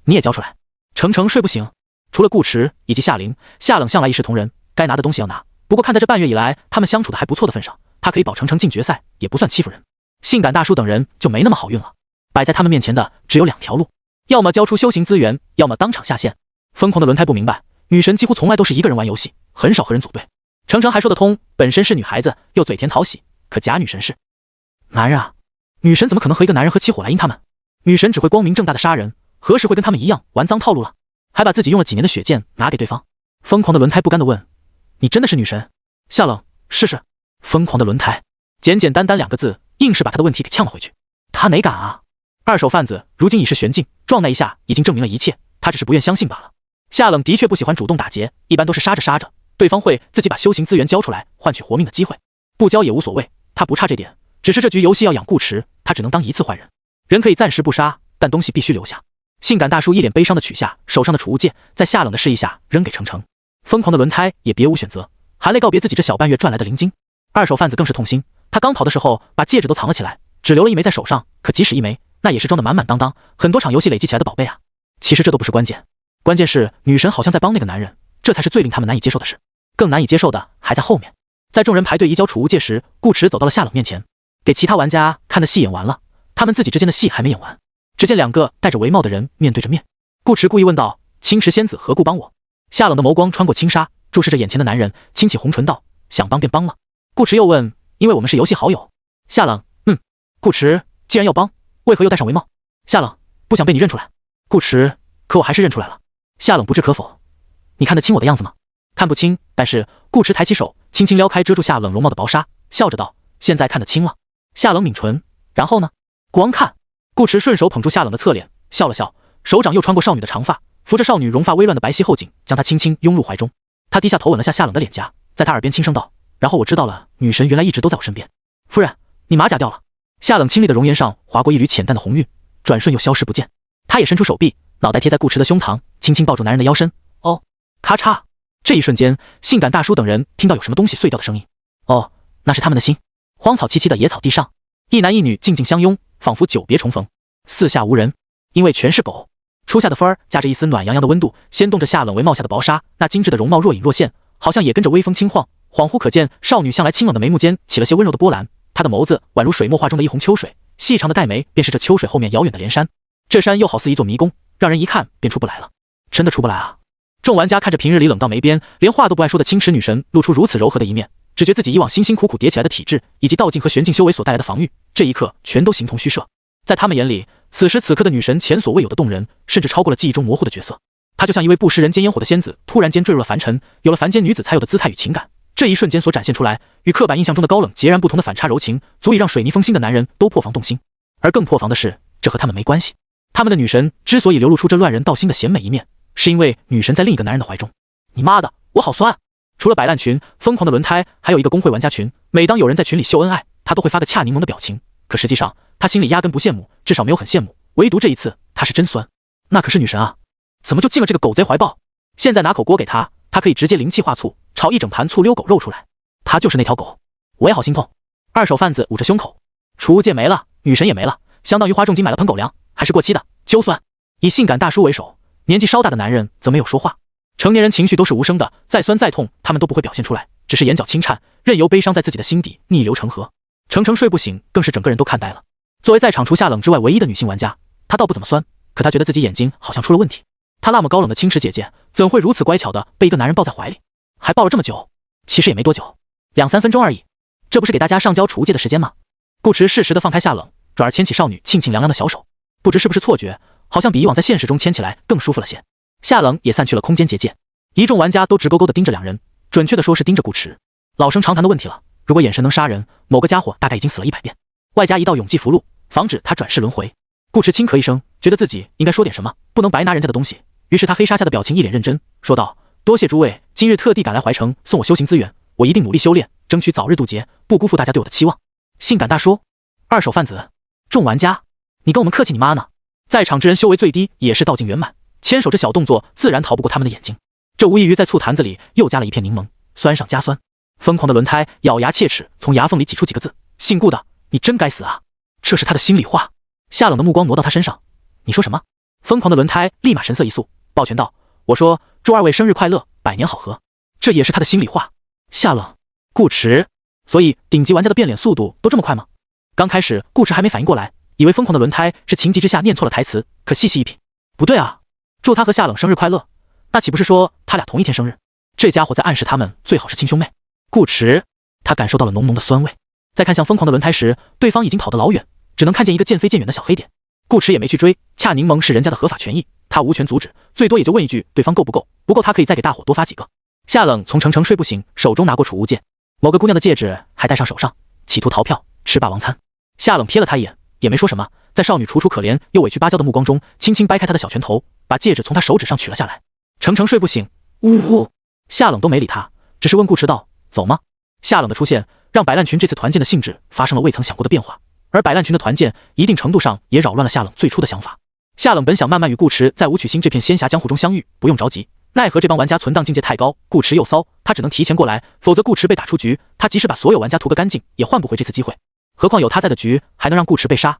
你也交出来。”程程睡不醒，除了顾池以及夏玲，夏冷向来一视同仁，该拿的东西要拿。不过看在这半月以来他们相处的还不错的份上，他可以保程程进决赛，也不算欺负人。性感大叔等人就没那么好运了，摆在他们面前的只有2条路，要么交出修行资源，要么当场下线。疯狂的轮胎不明白，女神几乎从来都是一个人玩游戏，很少和人组队。程程还说得通，本身是女孩子，又嘴甜讨喜，可假女神是男人啊，女神怎么可能和一个男人合起伙来阴他们？女神只会光明正大的杀人，何时会跟他们一样玩脏套路了？还把自己用了几年的血剑拿给对方。疯狂的轮胎不甘地问：“你真的是女神？”夏冷：“是。”疯狂的轮胎简简单单2个字，硬是把他的问题给呛了回去。他哪敢啊？二手贩子如今已是玄境，撞那一下已经证明了一切，他只是不愿相信罢了。夏冷的确不喜欢主动打劫，一般都是杀着杀着，对方会自己把修行资源交出来，换取活命的机会。不交也无所谓，他不差这点，只是这局游戏要养顾池，他只能当一次坏人。人可以暂时不杀，但东西必须留下。性感大叔一脸悲伤地取下手上的储物戒，在夏冷的示意下扔给程程。疯狂的轮胎也别无选择，含泪告别自己这小半月赚来的灵晶。二手贩子更是痛心，他刚跑的时候把戒指都藏了起来，只留了1枚在手上，可即使1枚，那也是装得满满当当，很多场游戏累积起来的宝贝啊。其实这都不是关键，关键是女神好像在帮那个男人，这才是最令他们难以接受的事。更难以接受的还在后面。在众人排队移交储物戒时，顾池走到了夏冷面前，给其他玩家看的戏演完了，他们自己之间的戏还没演完。只见2个戴着帷帽的人面对着面，顾池故意问道：“青池仙子何故帮我？”夏冷的眸光穿过轻纱，注视着眼前的男人，轻启红唇道：“想帮便帮了。”顾池又问：“因为我们是游戏好友。”夏冷：“顾池，既然要帮，为何又戴上帷帽？”夏冷：“不想被你认出来。”顾池：“可我还是认出来了。”夏冷不置可否：“你看得清我的样子吗？”看不清，但是顾池抬起手，轻轻撩开遮住夏冷容貌的薄纱，笑着道：“现在看得清了。”夏冷抿唇：“然后呢？”光看。顾池顺手捧住夏冷的侧脸，笑了笑，手掌又穿过少女的长发，扶着少女绒发微乱的白皙后颈，将她轻轻拥入怀中。他低下头吻了下夏冷的脸颊，在她耳边轻声道：“然后我知道了，女神原来一直都在我身边。”夫人，你马甲掉了。夏冷清丽的容颜上划过一缕浅淡的红晕，转瞬又消失不见。他也伸出手臂，脑袋贴在顾池的胸膛，轻轻抱住男人的腰身。哦，咔嚓！这一瞬间，性感大叔等人听到有什么东西碎掉的声音。哦，那是他们的心。荒草萋萋的野草地上，一男一女静静相拥，仿佛久别重逢。四下无人，因为全是狗。初夏的风儿夹着一丝暖洋洋的温度，掀动着夏冷帷帽下的薄纱，那精致的容貌若隐若现，好像也跟着微风轻晃。恍惚可见，少女向来清冷的眉目间起了些温柔的波澜，她的眸子宛如水墨画中的一泓秋水，细长的黛眉便是这秋水后面遥远的连山。这山又好似一座迷宫，让人一看便出不来了。真的出不来啊！众玩家看着平日里冷到眉边，连话都不爱说的青池女神露出如此柔和的一面，只觉自己以往辛辛苦苦叠起来的体质，以及道境和玄境修为所带来的防御，这一刻全都形同虚设。在他们眼里，此时此刻的女神前所未有的动人，甚至超过了记忆中模糊的角色。她就像一位不食人间烟火的仙子，突然间坠入了凡尘，有了凡间女子才有的姿态与情感。这一瞬间所展现出来，与刻板印象中的高冷截然不同的反差柔情，足以让水泥封心的男人都破防动心。而更破防的是，这和他们没关系。他们的女神之所以流露出这乱人盗心的贤美一面，是因为女神在另一个男人的怀中。你妈的，我好酸！除了摆烂群、疯狂的轮胎，还有一个公会玩家群。每当有人在群里秀恩爱，他都会发个恰柠檬的表情。可实际上，他心里压根不羡慕，至少没有很羡慕。唯独这一次，他是真酸。那可是女神啊！怎么就进了这个狗贼怀抱？现在拿口锅给他，他可以直接灵气化醋，炒一整盘醋溜狗肉出来。他就是那条狗，我也好心痛。二手贩子捂着胸口，储物戒没了，女神也没了，相当于花重金买了盆狗粮，还是过期的，揪酸。以性感大叔为首，年纪稍大的男人则没有说话。成年人情绪都是无声的，再酸再痛，他们都不会表现出来，只是眼角轻颤，任由悲伤在自己的心底逆流成河。程程睡不醒，更是整个人都看呆了。作为在场除夏冷之外唯一的女性玩家，她倒不怎么酸，可她觉得自己眼睛好像出了问题。她那么高冷的清池姐姐，怎会如此乖巧的被一个男人抱在怀里？还抱了这么久？其实也没多久，2-3分钟而已。这不是给大家上交储物戒的时间吗？顾迟适时地放开夏冷，转而牵起少女沁沁凉凉的小手，不知是不是错觉，好像比以往在现实中牵起来更舒服了些。夏冷也散去了空间结界，一众玩家都直勾勾地盯着两人，准确地说是盯着顾迟。老生常谈的问题了，如果眼神能杀人，某个家伙大概已经死了100遍，外加一道永记符箓，防止他转世轮回。顾迟轻咳一声，觉得自己应该说点什么，不能白拿人家的东西，于是他黑纱下的表情一脸认真，说道：多谢诸位今日特地赶来怀城送我修行资源，我一定努力修炼，争取早日渡劫，不辜负大家对我的期望。性感大叔，二手贩子，众玩家，你跟我们客气你妈呢？在场之人修为最低也是道境圆满，牵手这小动作自然逃不过他们的眼睛。这无异于在醋坛子里又加了一片柠檬，酸上加酸。疯狂的轮胎咬牙切齿，从牙缝里挤出几个字：姓顾的，你真该死啊！这是他的心里话。夏冷的目光挪到他身上，你说什么？疯狂的轮胎立马神色一肃，抱拳道：我说祝二位生日快乐，百年好合。这也是他的心里话。夏冷，顾迟，所以顶级玩家的变脸速度都这么快吗？刚开始顾迟还没反应过来，以为疯狂的轮胎是情急之下念错了台词，可细细一品，不对啊，祝他和夏冷生日快乐，那岂不是说他俩同一天生日？这家伙在暗示他们最好是亲兄妹。顾迟，他感受到了浓浓的酸味。在看向疯狂的轮胎时，对方已经跑得老远，只能看见一个渐飞渐远的小黑点。顾迟也没去追，恰柠檬是人家的合法权益，他无权阻止，最多也就问一句对方够不够，不够他可以再给大伙多发几个。夏冷从程程睡不醒手中拿过储物戒，某个姑娘的戒指还戴上手上，企图逃票吃霸王餐。夏冷瞥了他一眼，也没说什么，在少女楚楚可怜又委屈巴交的目光中，轻轻掰开她的小拳头，把戒指从她手指上取了下来。程程睡不醒，呜呼！夏冷都没理他，只是问顾迟道：走吗？夏冷的出现让百烂群这次团建的性质发生了未曾想过的变化，而百烂群的团建一定程度上也扰乱了夏冷最初的想法。夏冷本想慢慢与顾迟在武曲星这片仙侠江湖中相遇，不用着急，奈何这帮玩家存档境界太高，顾迟又骚，他只能提前过来，否则顾迟被打出局，他即使把所有玩家屠个干净，也换不回这次机会。何况有他在的局还能让顾迟被杀，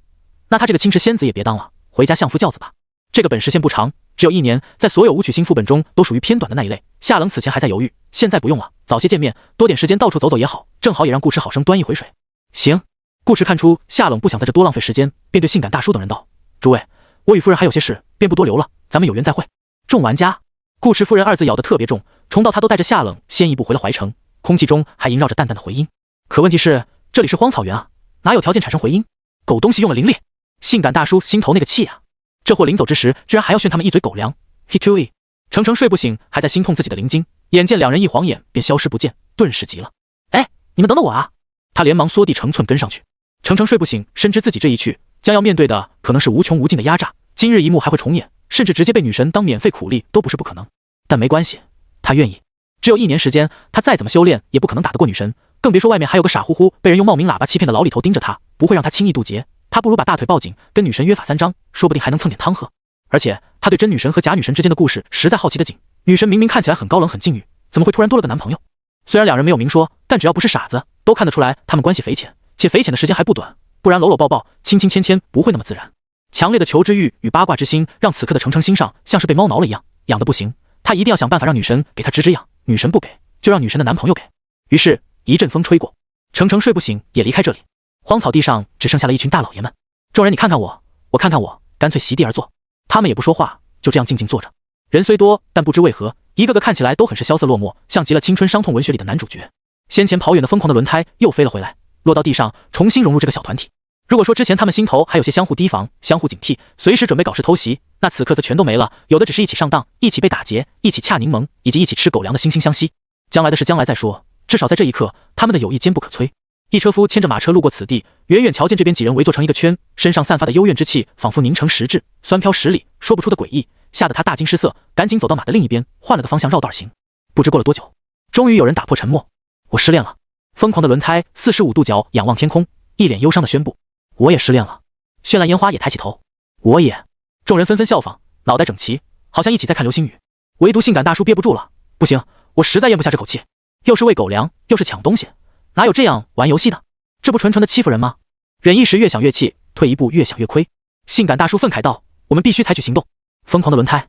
那他这个青池仙子也别当了，回家相夫教子吧。这个本时限不长，只有1年，在所有武曲星副本中都属于偏短的那一类。夏冷此前还在犹豫，现在不用了，早些见面，多点时间到处走走也好，正好也让顾迟好生端一回水。行。顾迟看出夏冷不想在这多浪费时间，便对性感大叔等人道：诸位，我与夫人还有些事，便不多留了，咱们有缘再会。众玩家，顾迟夫人2字咬得特别重，重到他都带着夏冷先一步回了怀城，空气中还萦绕着淡淡的回音。可问题是，这里是荒草原啊，哪有条件产生回音？狗东西用了灵力，性感大叔心头那个气啊！这货临走之时，居然还要炫他们一嘴狗粮。He 程程睡不醒，还在心痛自己的灵晶，眼见两人一晃眼便消失不见，顿时急了。哎，你们等等我啊！他连忙缩地成寸跟上去。程程睡不醒，深知自己这一去将要面对的可能是无穷无尽的压榨，今日一幕还会重演，甚至直接被女神当免费苦力都不是不可能。但没关系，他愿意。只有1年时间，他再怎么修炼也不可能打得过女神，更别说外面还有个傻乎乎被人用冒名喇叭欺骗的老李头盯着他，不会让他轻易渡劫。他不如把大腿抱紧，跟女神约法3章，说不定还能蹭点汤喝。而且他对真女神和假女神之间的故事实在好奇的紧。女神明明看起来很高冷很禁欲，怎么会突然多了个男朋友？虽然两人没有明说，但只要不是傻子，都看得出来他们关系匪浅，且匪浅的时间还不短，不然搂搂抱抱、亲亲牵牵不会那么自然。强烈的求知欲与八卦之心让此刻的程程心上像是被猫挠了一样，痒得不行。他一定要想办法让女神给他止止痒，女神不给，就让女神的男朋友给。于是一阵风吹过，程程睡不醒也离开这里。荒草地上只剩下了一群大老爷们，众人你看看我，我看看我，干脆席地而坐。他们也不说话，就这样静静坐着。人虽多，但不知为何，一个个看起来都很是萧瑟落寞，像极了青春伤痛文学里的男主角。先前跑远的疯狂的轮胎又飞了回来，落到地上，重新融入这个小团体。如果说之前他们心头还有些相互提防、相互警惕，随时准备搞事偷袭，那此刻则全都没了，有的只是一起上当，一起被打劫，一起恰柠檬，以及一起吃狗粮的惺惺相惜。将来的事将来再说，至少在这一刻，他们的友谊坚不可摧。一车夫牵着马车路过此地，远远瞧见这边几人围坐成一个圈，身上散发的幽怨之气仿佛凝成实质，酸飘10里，说不出的诡异，吓得他大惊失色，赶紧走到马的另一边，换了个方向绕道行。不知过了多久，终于有人打破沉默：我失恋了。疯狂的轮胎45度角仰望天空，一脸忧伤地宣布：我也失恋了。绚烂烟花也抬起头：我也。众人纷纷效仿，脑袋整齐，好像一起在看流星雨。唯独性感大叔憋不住了，不行，我实在咽不下这口气，又是喂狗粮，又是抢东西，哪有这样玩游戏的？这不纯纯的欺负人吗？忍一时越想越气，退一步越想越亏。性感大叔愤慨道：“我们必须采取行动。”疯狂的轮胎，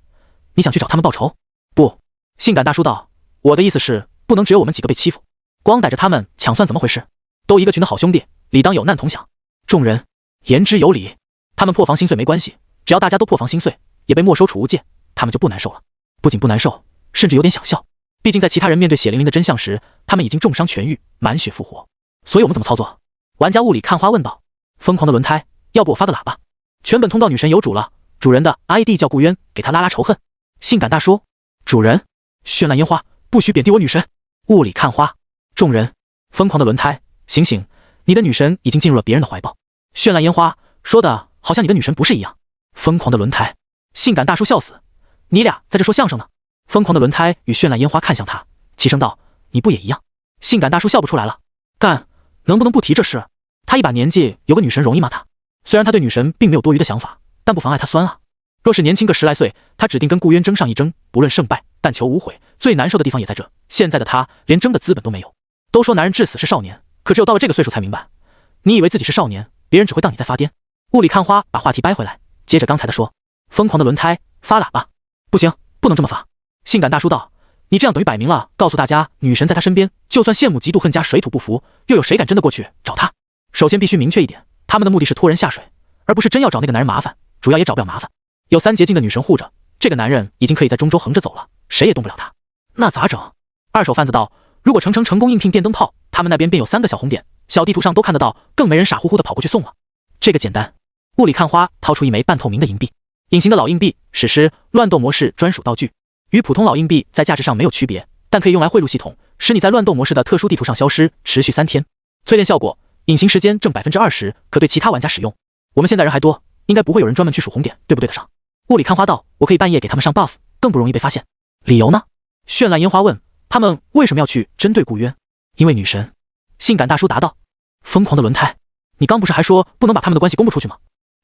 你想去找他们报仇？不，性感大叔道：“我的意思是，不能只有我们几个被欺负，光逮着他们抢算怎么回事？都一个群的好兄弟，理当有难同享。”众人言之有理，他们破防心碎没关系，只要大家都破防心碎，也被没收储物戒，他们就不难受了。不仅不难受，甚至有点想笑。毕竟在其他人面对血淋淋的真相时，他们已经重伤痊愈，满血复活。所以我们怎么操作？玩家雾里看花问道。疯狂的轮胎，要不我发个喇叭，全本通道女神有主了，主人的 ID 叫顾渊，给他拉拉仇恨。性感大叔，主人，绚烂烟花，不许贬低我女神。雾里看花，众人，疯狂的轮胎，醒醒，你的女神已经进入了别人的怀抱。绚烂烟花，说的好像你的女神不是一样。疯狂的轮胎，性感大叔笑死，你俩在这说相声呢。疯狂的轮胎与绚烂烟花看向他，齐声道：“你不也一样？”性感大叔笑不出来了，干，能不能不提这事？他一把年纪，有个女神容易吗他？虽然他对女神并没有多余的想法，但不妨碍他酸啊。若是年轻个10来岁，他指定跟顾渊争上一争，不论胜败，但求无悔。最难受的地方也在这，现在的他连争的资本都没有。都说男人至死是少年，可只有到了这个岁数才明白，你以为自己是少年，别人只会当你在发癫。雾里看花把话题掰回来，接着刚才的说：“疯狂的轮胎，发喇叭，不行，不能这么发。”性感大叔道：“你这样等于摆明了告诉大家，女神在他身边，就算羡慕嫉妒恨加水土不服，又有谁敢真的过去找他？首先必须明确一点，他们的目的是拖人下水，而不是真要找那个男人麻烦，主要也找不了麻烦。有3捷径的女神护着，这个男人已经可以在中州横着走了，谁也动不了他。那咋整？”二手贩子道：“如果程程成功应聘电灯泡，他们那边便有3个小红点，小地图上都看得到，更没人傻乎乎的跑过去送了。这个简单。”雾里看花掏出一枚半透明的银币，隐形的老硬币，史诗乱斗模式专属道具，与普通老硬币在价值上没有区别，但可以用来贿赂系统，使你在乱斗模式的特殊地图上消失，持续3天。淬炼效果，隐形时间正20%，可对其他玩家使用。我们现在人还多，应该不会有人专门去数红点，对不对得上？雾里看花道：“我可以半夜给他们上 buff， 更不容易被发现。”理由呢？绚烂烟花问。他们为什么要去针对顾渊？因为女神。性感大叔答道。疯狂的轮胎，你刚不是还说不能把他们的关系公布出去吗？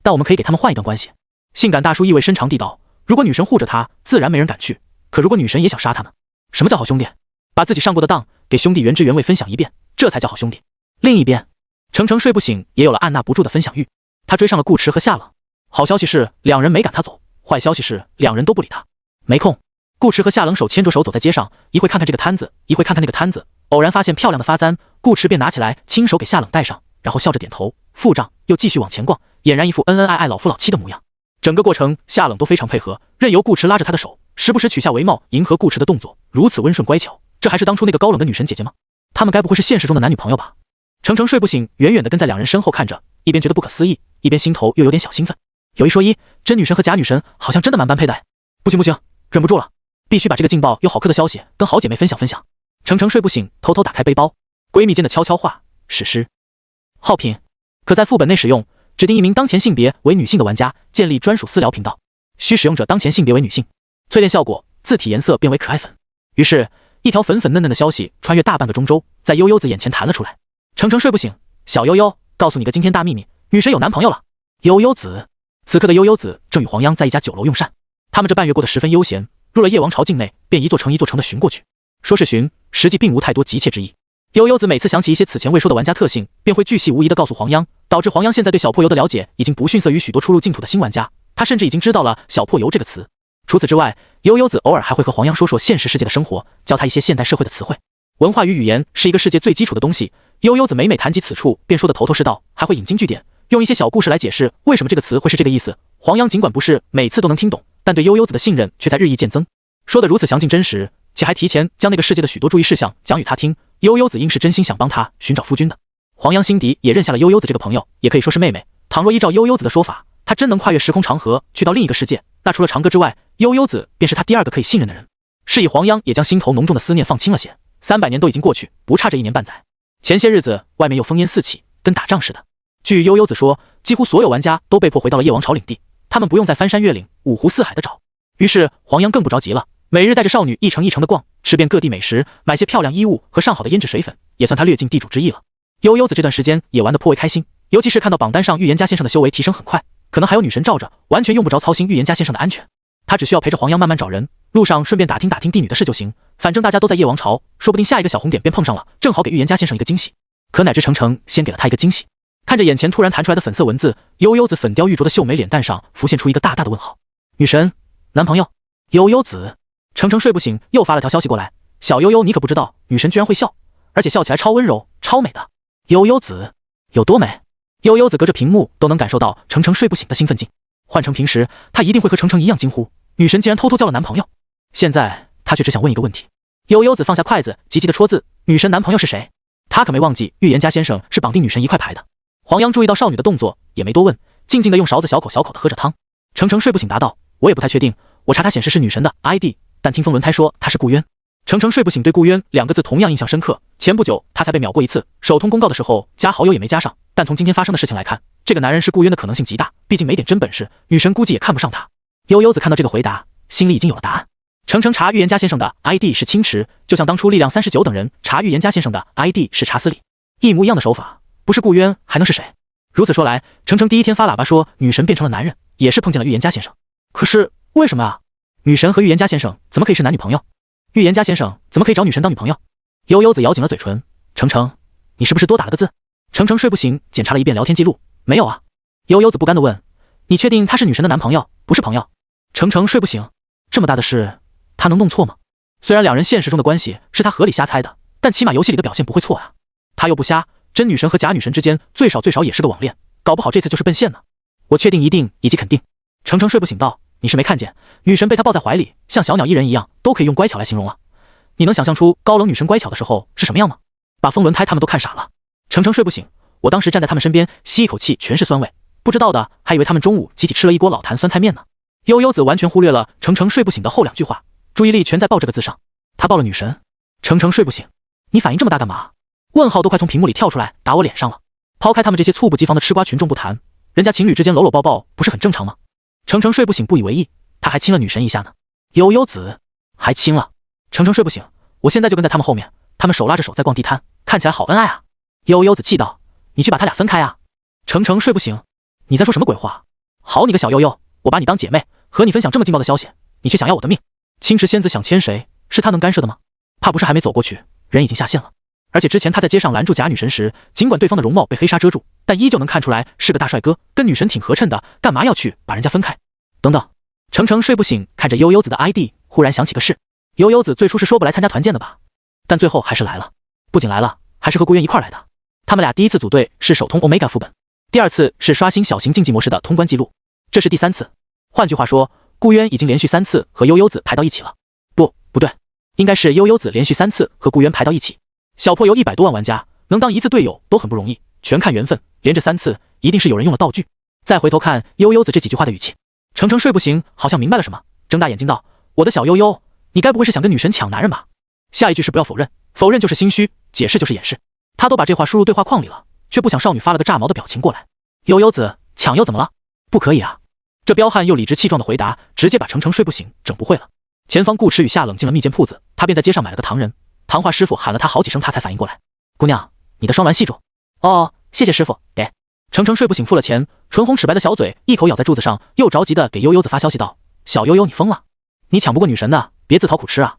但我们可以给他们换一段关系。性感大叔意味深长地道：“如果女神护着他，自然没人敢去。可如果女神也想杀他呢？什么叫好兄弟？把自己上过的当给兄弟原汁原味分享一遍，这才叫好兄弟。”另一边，程程睡不醒也有了按捺不住的分享欲，他追上了顾池和夏冷。好消息是两人没赶他走，坏消息是两人都不理他，没空。顾池和夏冷手牵着手走在街上，一会看看这个摊子，一会看看那个摊子，偶然发现漂亮的发簪，顾池便拿起来亲手给夏冷戴上，然后笑着点头付账，又继续往前逛，俨然一副恩恩爱爱老夫老妻的模样。整个过程夏冷都非常配合，任由顾池拉着他的手，时不时取下帷帽迎合顾池的动作，如此温顺乖巧，这还是当初那个高冷的女神姐姐吗？他们该不会是现实中的男女朋友吧？程程睡不醒，远远地跟在两人身后看着，一边觉得不可思议，一边心头又有点小兴奋。有一说一，真女神和假女神好像真的蛮般配的。不行不行，忍不住了，必须把这个劲爆又好嗑的消息跟好姐妹分享分享。程程睡不醒，偷偷打开背包，闺蜜间的悄悄话，史诗。号品可在副本内使用，指定一名当前性别为女性的玩家，建立专属私聊频道，需使用者当前性别为女性。淬炼效果，字体颜色变为可爱粉。于是，一条粉粉嫩嫩的消息穿越大半个中州，在悠悠子眼前弹了出来。程程睡不醒，小悠悠，告诉你个惊天大秘密，女神有男朋友了。悠悠子，此刻的悠悠子正与黄央在一家酒楼用膳，他们这半月过得十分悠闲。入了夜王朝境内，便一座城一座城的巡过去。说是巡，实际并无太多急切之意。悠悠子每次想起一些此前未说的玩家特性，便会巨细无遗地告诉黄央，导致黄央现在对小破油的了解已经不逊色于许多初入净土的新玩家。他甚至已经知道了小破油这个词。除此之外，悠悠子偶尔还会和黄央说说现实世界的生活，教他一些现代社会的词汇。文化与语言是一个世界最基础的东西，悠悠子每谈及此处，便说得头头是道，还会引经据典，用一些小故事来解释为什么这个词会是这个意思。黄央尽管不是每次都能听懂，但对悠悠子的信任却在日益渐增。说得如此详尽真实，且还提前将那个世界的许多注意事项讲与他听，悠悠子应是真心想帮他寻找夫君的。黄央心底也认下了悠悠子这个朋友，也可以说是妹妹。倘若依照悠悠子的说法，他真能跨越时空长河去到另一个世界，那除了长歌之外，悠悠子便是他第二个可以信任的人。是以黄央也将心头浓重的思念放轻了些。300年都已经过去，不差这1年半载。前些日子外面又烽烟四起，跟打仗似的。据悠悠子说，几乎所有玩家都被迫回到了夜王朝领地，他们不用再翻山越岭、五湖四海的找。于是黄央更不着急了，每日带着少女一城一城的逛，吃遍各地美食，买些漂亮衣物和上好的胭脂水粉，也算他略尽地主之谊了。悠悠子这段时间也玩得颇为开心，尤其是看到榜单上预言家先生的修为提升很快，可能还有女神罩着，完全用不着操心预言家先生的安全。他只需要陪着黄洋慢慢找人，路上顺便打听打听帝女的事就行，反正大家都在夜王朝，说不定下一个小红点便碰上了，正好给预言家先生一个惊喜。可乃知程程先给了他一个惊喜，看着眼前突然弹出来的粉色文字，悠悠子粉雕玉琢的秀眉脸蛋上浮现出一个大大的问号。女神，男朋友，悠悠子。程程睡不醒，又发了条消息过来，小悠悠你可不知道，女神居然会笑，而且笑起来超温柔超美的。悠悠子有多美？悠悠子隔着屏幕都能感受到程程睡不醒的兴奋劲，换成平时他一定会和程程一样惊呼，女神竟然偷偷交了男朋友。现在他却只想问一个问题。悠悠子放下筷子，急急的戳字，女神男朋友是谁？他可没忘记预言家先生是绑定女神一块牌的。黄洋注意到少女的动作，也没多问，静静的用勺子小口小口的喝着汤。程程睡不醒答道，我也不太确定，我查他显示是女神的 ID， 但听风轮胎说他是顾渊。程程睡不醒对顾渊2个字同样印象深刻，前不久他才被秒过一次，手通公告的时候加好友也没加上，但从今天发生的事情来看，这个男人是顾渊的可能性极大，毕竟没点真本事，女神估计也看不上他。悠悠子看到这个回答，心里已经有了答案。程程查预言家先生的 ID 是青池，就像当初力量39等人查预言家先生的 ID 是查斯里，一模一样的手法，不是顾渊还能是谁？如此说来，程程第一天发喇叭说女神变成了男人，也是碰见了预言家先生。可是为什么啊？女神和预言家先生怎么可以是男女朋友？预言家先生怎么可以找女神当女朋友？悠悠子咬紧了嘴唇，程程，你是不是多打了个字？程程睡不醒，检查了一遍聊天记录，没有啊。悠悠子不甘地问，你确定他是女神的男朋友，不是朋友？程程睡不醒，这么大的事，他能弄错吗？虽然两人现实中的关系是他合理瞎猜的，但起码游戏里的表现不会错啊。他又不瞎，真女神和假女神之间最少也是个网恋，搞不好这次就是奔现呢。我确定一定以及肯定。程程睡不醒道，你是没看见，女神被他抱在怀里，像小鸟依人一样，都可以用乖巧来形容了。你能想象出高冷女神乖巧的时候是什么样吗？把风轮胎他们都看傻了。程程睡不醒，我当时站在他们身边，吸一口气全是酸味，不知道的还以为他们中午集体吃了一锅老坛酸菜面呢。悠悠子完全忽略了程程睡不醒的后2句话，注意力全在抱这个字上。他抱了女神。程程睡不醒，你反应这么大干嘛？问号都快从屏幕里跳出来打我脸上了。抛开他们这些猝不及防的吃瓜群众不谈，人家情侣之间搂搂抱抱不是很正常吗？程程睡不醒不以为意，他还亲了女神一下呢。悠悠子还亲了。程程睡不醒，我现在就跟在他们后面，他们手拉着手在逛地摊，看起来好恩爱啊。悠悠子气道，你去把他俩分开啊。程程睡不醒，你在说什么鬼话？好你个小悠悠，我把你当姐妹，和你分享这么劲爆的消息，你却想要我的命。青池仙子想牵谁，是他能干涉的吗？怕不是还没走过去，人已经下线了。而且之前他在街上拦住假女神时，尽管对方的容貌被黑纱遮住，但依旧能看出来是个大帅哥，跟女神挺合衬的，干嘛要去把人家分开？等等，程程睡不醒，看着悠悠子的 ID， 忽然想起个事。悠悠子最初是说不来参加团建的吧，但最后还是来了，不仅来了，还是和顾渊一块来的。他们俩第一次组队是手通 Omega 副本，第2次是刷新小型竞技模式的通关记录，这是第3次。换句话说，顾渊已经连续3次和悠悠子排到一起了。不对，应该是悠悠子连续3次和顾渊排到一起。小破游100多万玩家，能当一次队友都很不容易，全看缘分，连着3次，一定是有人用了道具。再回头看悠悠子这几句话的语气，程程睡不醒，好像明白了什么，睁大眼睛道，我的小悠悠，你该不会是想跟女神抢男人吧？下一句是不要否认，否认就是心虚，解释就是掩饰。他都把这话输入对话框里了，却不想少女发了个炸毛的表情过来。悠悠子，抢又怎么了？不可以啊。这彪悍又理直气壮的回答，直接把程程睡不醒整不会了。前方顾池雨下冷进了蜜饯铺子，他便在街上买了个糖人。糖画师傅喊了他好几声，他才反应过来。姑娘，你的双鸾系住。哦，谢谢师傅，给。程程睡不醒付了钱，唇红齿白的小嘴一口咬在柱子上，又着急的给悠悠子发消息道，小悠悠你疯了，你抢不过女神的，别自讨苦吃啊。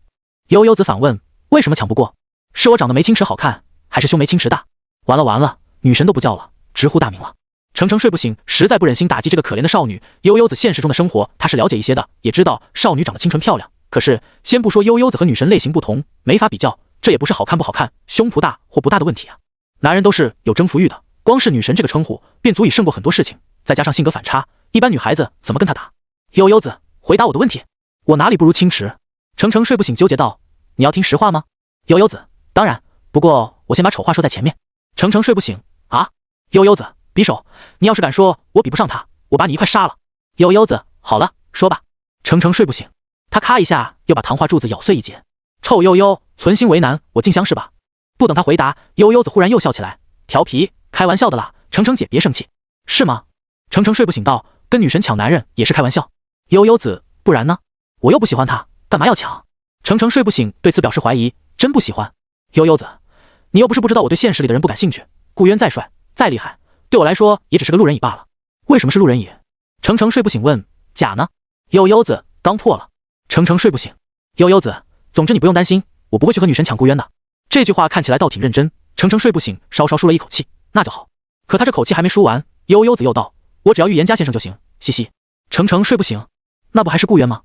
悠悠子反问，为什么抢不过？是我长得没青池好看，还是胸没青池大？完了，女神都不叫了，直呼大名了。程程睡不醒，实在不忍心打击这个可怜的少女。悠悠子现实中的生活他是了解一些的，也知道少女长得清纯漂亮，可是先不说悠悠子和女神类型不同，没法比较，这也不是好看不好看，胸脯大或不大的问题啊。男人都是有征服欲的，光是女神这个称呼便足以胜过很多事情，再加上性格反差，一般女孩子怎么跟他打？悠悠子，回答我的问题，我哪里不如青池？程程睡不醒纠结道，你要听实话吗？悠悠子，当然，不过我先把丑话说在前面。程程睡不醒，啊？悠悠子，匕首，你要是敢说我比不上他，我把你一块杀了。悠悠子，好了，说吧。程程睡不醒，他咔一下又把糖画柱子咬碎一截。臭悠悠，存心为难我静香是吧？不等他回答，悠悠子忽然又笑起来，调皮，开玩笑的啦，程程姐别生气。是吗？程程睡不醒道，跟女神抢男人也是开玩笑。悠悠子，不然呢？我又不喜欢他，干嘛要抢？程程睡不醒对此表示怀疑，真不喜欢？悠悠子，你又不是不知道我对现实里的人不感兴趣，顾渊再帅再厉害，对我来说也只是个路人乙罢了。为什么是路人乙？程程睡不醒问，假呢？悠悠子，刚破了。程程睡不醒。悠悠子，总之你不用担心，我不会去和女神抢顾渊的。这句话看起来倒挺认真。程程睡不醒，稍稍舒了一口气，那就好。可他这口气还没舒完，悠悠子又道：“我只要预言家先生就行。”嘻嘻。程程睡不醒，那不还是顾渊吗？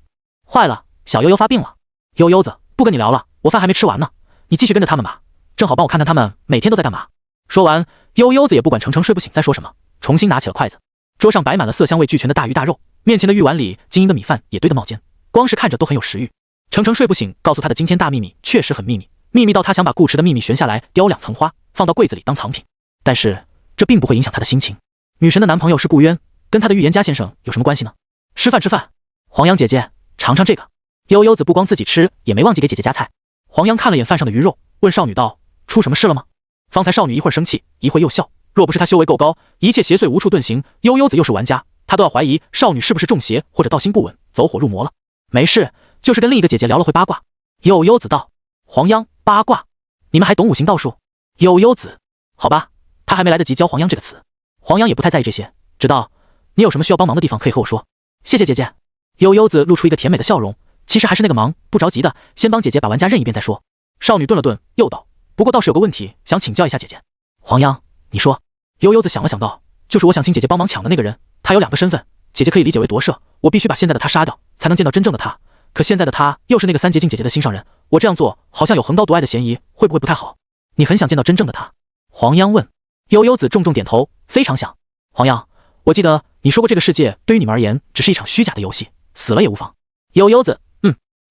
坏了，小悠悠发病了。悠悠子，不跟你聊了，我饭还没吃完呢，你继续跟着他们吧，正好帮我看看他们每天都在干嘛。说完，悠悠子也不管程程睡不醒在说什么，重新拿起了筷子。桌上摆满了色香味俱全的大鱼大肉，面前的玉碗里晶莹的米饭也堆得冒尖，光是看着都很有食欲。程程睡不醒告诉他的惊天大秘密确实很秘密，秘密到他想把顾池的秘密悬下来，雕2层花，放到柜子里当藏品。但是这并不会影响他的心情。女神的男朋友是顾渊，跟他的预言家先生有什么关系呢？吃饭吃饭，黄央姐姐尝尝这个。悠悠子不光自己吃，也没忘记给姐姐夹菜。黄央看了眼饭上的鱼肉，问少女道：“出什么事了吗？”方才少女一会儿生气，一会儿又笑，若不是她修为够高，一切邪祟无处遁形，悠悠子又是玩家，她都要怀疑少女是不是中邪或者道心不稳，走火入魔了。没事，就是跟另一个姐姐聊了会八卦。悠悠子道：“黄央，八卦？你们还懂五行道术？”悠悠子：“好吧。”她还没来得及教黄央这个词，黄央也不太在意这些，知道你有什么需要帮忙的地方可以和我说。谢谢姐姐。悠悠子露出一个甜美的笑容，其实还是那个忙，不着急的，先帮姐姐把玩家认一遍再说。少女顿了顿，又道：“不过倒是有个问题想请教一下姐姐。”黄央，你说。悠悠子想了想道：“就是我想请姐姐帮忙抢的那个人，他有2个身份，姐姐可以理解为夺舍，我必须把现在的他杀掉，才能见到真正的他。可现在的他又是那个3结境姐姐的心上人，我这样做好像有横刀夺爱的嫌疑，会不会不太好？你很想见到真正的他？”黄央问。悠悠子重重点头，非常想。黄央，我记得你说过这个世界对于你们而言只是一场虚假的游戏，死了也无妨。悠悠子，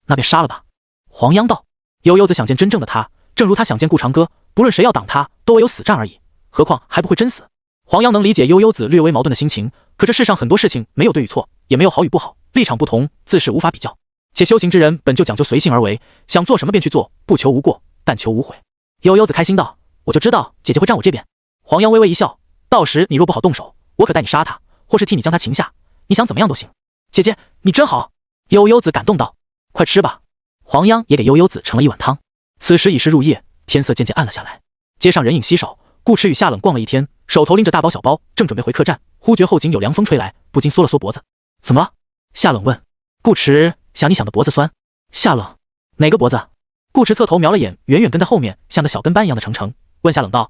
那便杀了吧。黄央道。悠悠子想见真正的他，正如他想见顾长歌，不论谁要挡他，都唯有死战而已，何况还不会真死。黄央能理解悠悠子略微矛盾的心情，可这世上很多事情没有对与错，也没有好与不好，立场不同，自是无法比较。且修行之人本就讲究随性而为，想做什么便去做，不求无过，但求无悔。悠悠子开心道：“我就知道姐姐会站我这边。”黄央微微一笑，到时你若不好动手，我可带你杀他，或是替你将他擒下，你想怎么样都行。姐姐，你真好。悠悠子感动道：“快吃吧。”黄央也给悠悠子盛了一碗汤。此时已是入夜，天色渐渐暗了下来，街上人影稀少。顾池与夏冷逛了一天，手头拎着大包小包，正准备回客栈，忽觉后颈有凉风吹来，不禁缩了缩脖子。怎么了？夏冷问。顾池想你想的脖子酸。夏冷，哪个脖子？顾池侧头瞄了眼远远跟在后面像个小跟班一样的程程，问夏冷道：“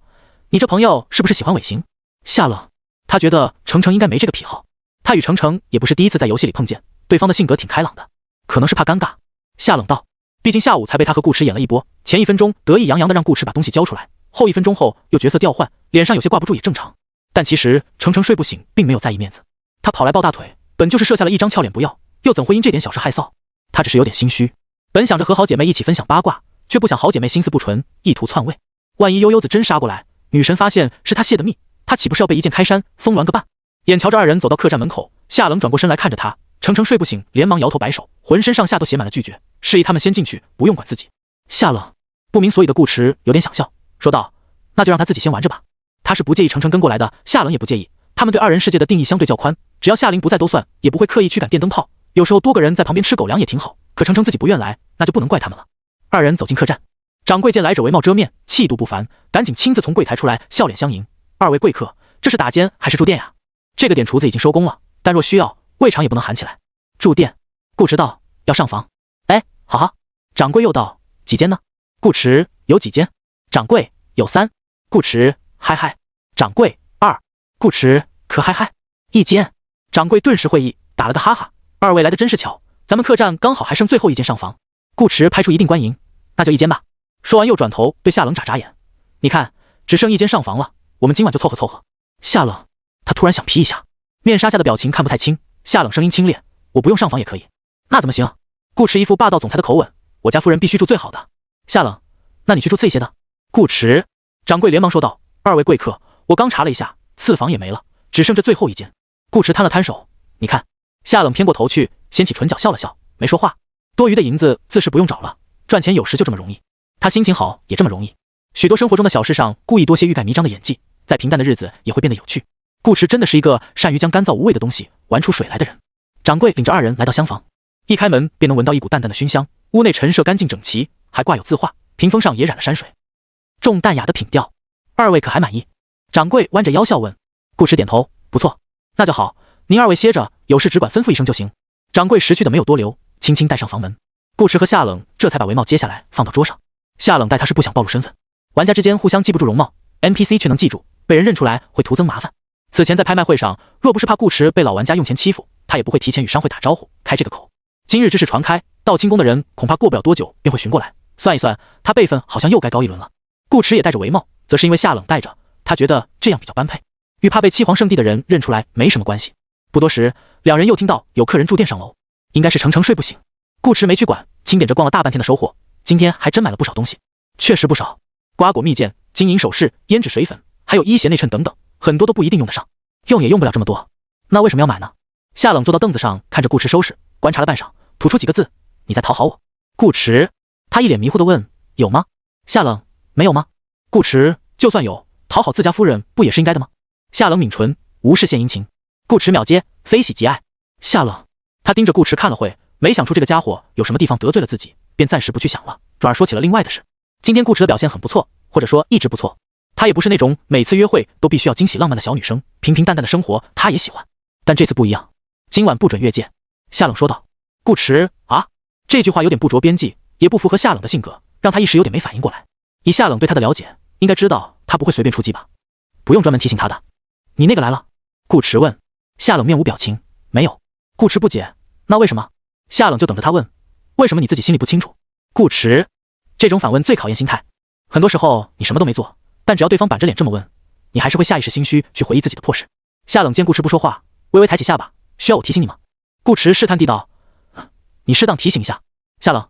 你这朋友是不是喜欢尾行？”夏冷，他觉得程程应该没这个癖好。他与程程也不是第一次在游戏里碰见，对方的性格挺开朗的，可能是怕尴尬。夏冷道：“毕竟下午才被他和顾池演了一波，前1分钟得意洋洋的让顾池把东西交出来，后1分钟后又角色调换，脸上有些挂不住也正常。但其实程程睡不醒，并没有在意面子。他跑来抱大腿，本就是设下了一张俏脸不要，又怎会因这点小事害臊？他只是有点心虚，本想着和好姐妹一起分享八卦，却不想好姐妹心思不纯，意图篡位。万一悠悠子真杀过来，女神发现是他泄的密，他岂不是要被一剑开山，疯鸾个半？眼瞧着2人走到客栈门口，夏冷转过身来看着他，程程睡不醒，连忙摇头摆手，浑身上下都写满了拒绝，示意他们先进去，不用管自己。夏冷不明所以的顾池有点想笑，说道：“那就让他自己先玩着吧。”他是不介意程程跟过来的，夏冷也不介意，他们对2人世界的定义相对较宽，只要夏琳不再多算，也不会刻意驱赶电灯泡。有时候多个人在旁边吃狗粮也挺好，可程程自己不愿来，那就不能怪他们了。2人走进客栈，掌柜见来者为貌遮面，气度不凡，赶紧亲自从柜台出来，笑脸相迎：“2位贵客，这是打尖还是住店呀？”这个点厨子已经收工了，但若需要，胃肠也不能喊起来。住店。顾池道：“要上房。”哎，好好。掌柜又道：“几间呢？”顾池：“有几间？”掌柜：“有3。”顾池：“嗨嗨。”掌柜：“2。”顾池：“可嗨嗨。1间。”掌柜顿时会意，打了个哈哈：“2位来的真是巧，咱们客栈刚好还剩最后1间上房。”顾池拍出一定欢迎：“那就1间吧。”说完又转头对夏冷眨眨眼：“你看，只剩1间上房了，我们今晚就凑合凑合。”夏冷，他突然想皮一下，面纱下的表情看不太清。夏冷声音清冽：“我不用上房也可以。”那怎么行？顾池一副霸道总裁的口吻：“我家夫人必须住最好的。”夏冷，那你去住次一些的。顾池。掌柜连忙说道：“2位贵客，我刚查了一下，次房也没了，只剩这最后1间。”顾池摊了摊手：“你看。”夏冷偏过头去，掀起唇角笑了笑，没说话。多余的银子自是不用找了，赚钱有时就这么容易，他心情好也这么容易。许多生活中的小事上故意多些欲盖弥彰的演技，在平淡的日子也会变得有趣。顾池真的是一个善于将干燥无味的东西玩出水来的人。掌柜领着2人来到厢房，一开门便能闻到一股淡淡的熏香，屋内陈设干净整齐，还挂有字画，屏风上也染了山水，重淡雅的品调。2位可还满意？掌柜弯着腰笑问。顾池点头：“不错。”“那就好，您2位歇着，有事只管吩咐一声就行。”掌柜识趣的没有多留，轻轻带上房门。顾池和夏冷这才把帷帽揭下来放到桌上。夏冷待他是不想暴露身份，玩家之间互相记不住容貌， NPC 却能记住，被人认出来会徒增麻烦。此前在拍卖会上，若不是怕顾池被老玩家用钱欺负，他也不会提前与商会打招呼开这个口。今日之事传开，道清宫的人恐怕过不了多久便会寻过来。算一算，他辈分好像又该高一轮了。顾池也戴着帷帽，则是因为夏冷戴着，他觉得这样比较般配，与怕被七皇圣地的人认出来没什么关系。不多时，两人又听到有客人住店上楼，应该是程程睡不醒。顾池没去管，清点着逛了大半天的收获，今天还真买了不少东西，确实不少，瓜果蜜饯、金银首饰、胭脂水粉，还有衣鞋内衬等等，很多都不一定用得上，用也用不了这么多，那为什么要买呢？夏冷坐到凳子上，看着顾池收拾，观察了半晌，吐出几个字：你在讨好我。顾池，他一脸迷糊地问：有吗？夏冷：没有吗？顾池：就算有，讨好自家夫人不也是应该的吗？夏冷抿唇，无事献殷勤。顾池秒接：非喜即爱。夏冷，他盯着顾池看了会，没想出这个家伙有什么地方得罪了自己，便暂时不去想了，转而说起了另外的事。今天顾池的表现很不错，或者说一直不错。她也不是那种每次约会都必须要惊喜浪漫的小女生，平平淡淡的生活她也喜欢，但这次不一样，今晚不准越界。夏冷说道。顾池啊，这句话有点不着边际，也不符合夏冷的性格，让他一时有点没反应过来。以夏冷对他的了解，应该知道他不会随便出击吧？不用专门提醒他的。你那个来了？顾池问。夏冷面无表情，没有。顾池不解，那为什么？夏冷就等着他问，为什么你自己心里不清楚？顾池，这种反问最考验心态。很多时候你什么都没做，但只要对方板着脸这么问，你还是会下意识心虚去回忆自己的破事。夏冷见顾池不说话，微微抬起下巴，需要我提醒你吗？顾池试探地道，你适当提醒一下。夏冷，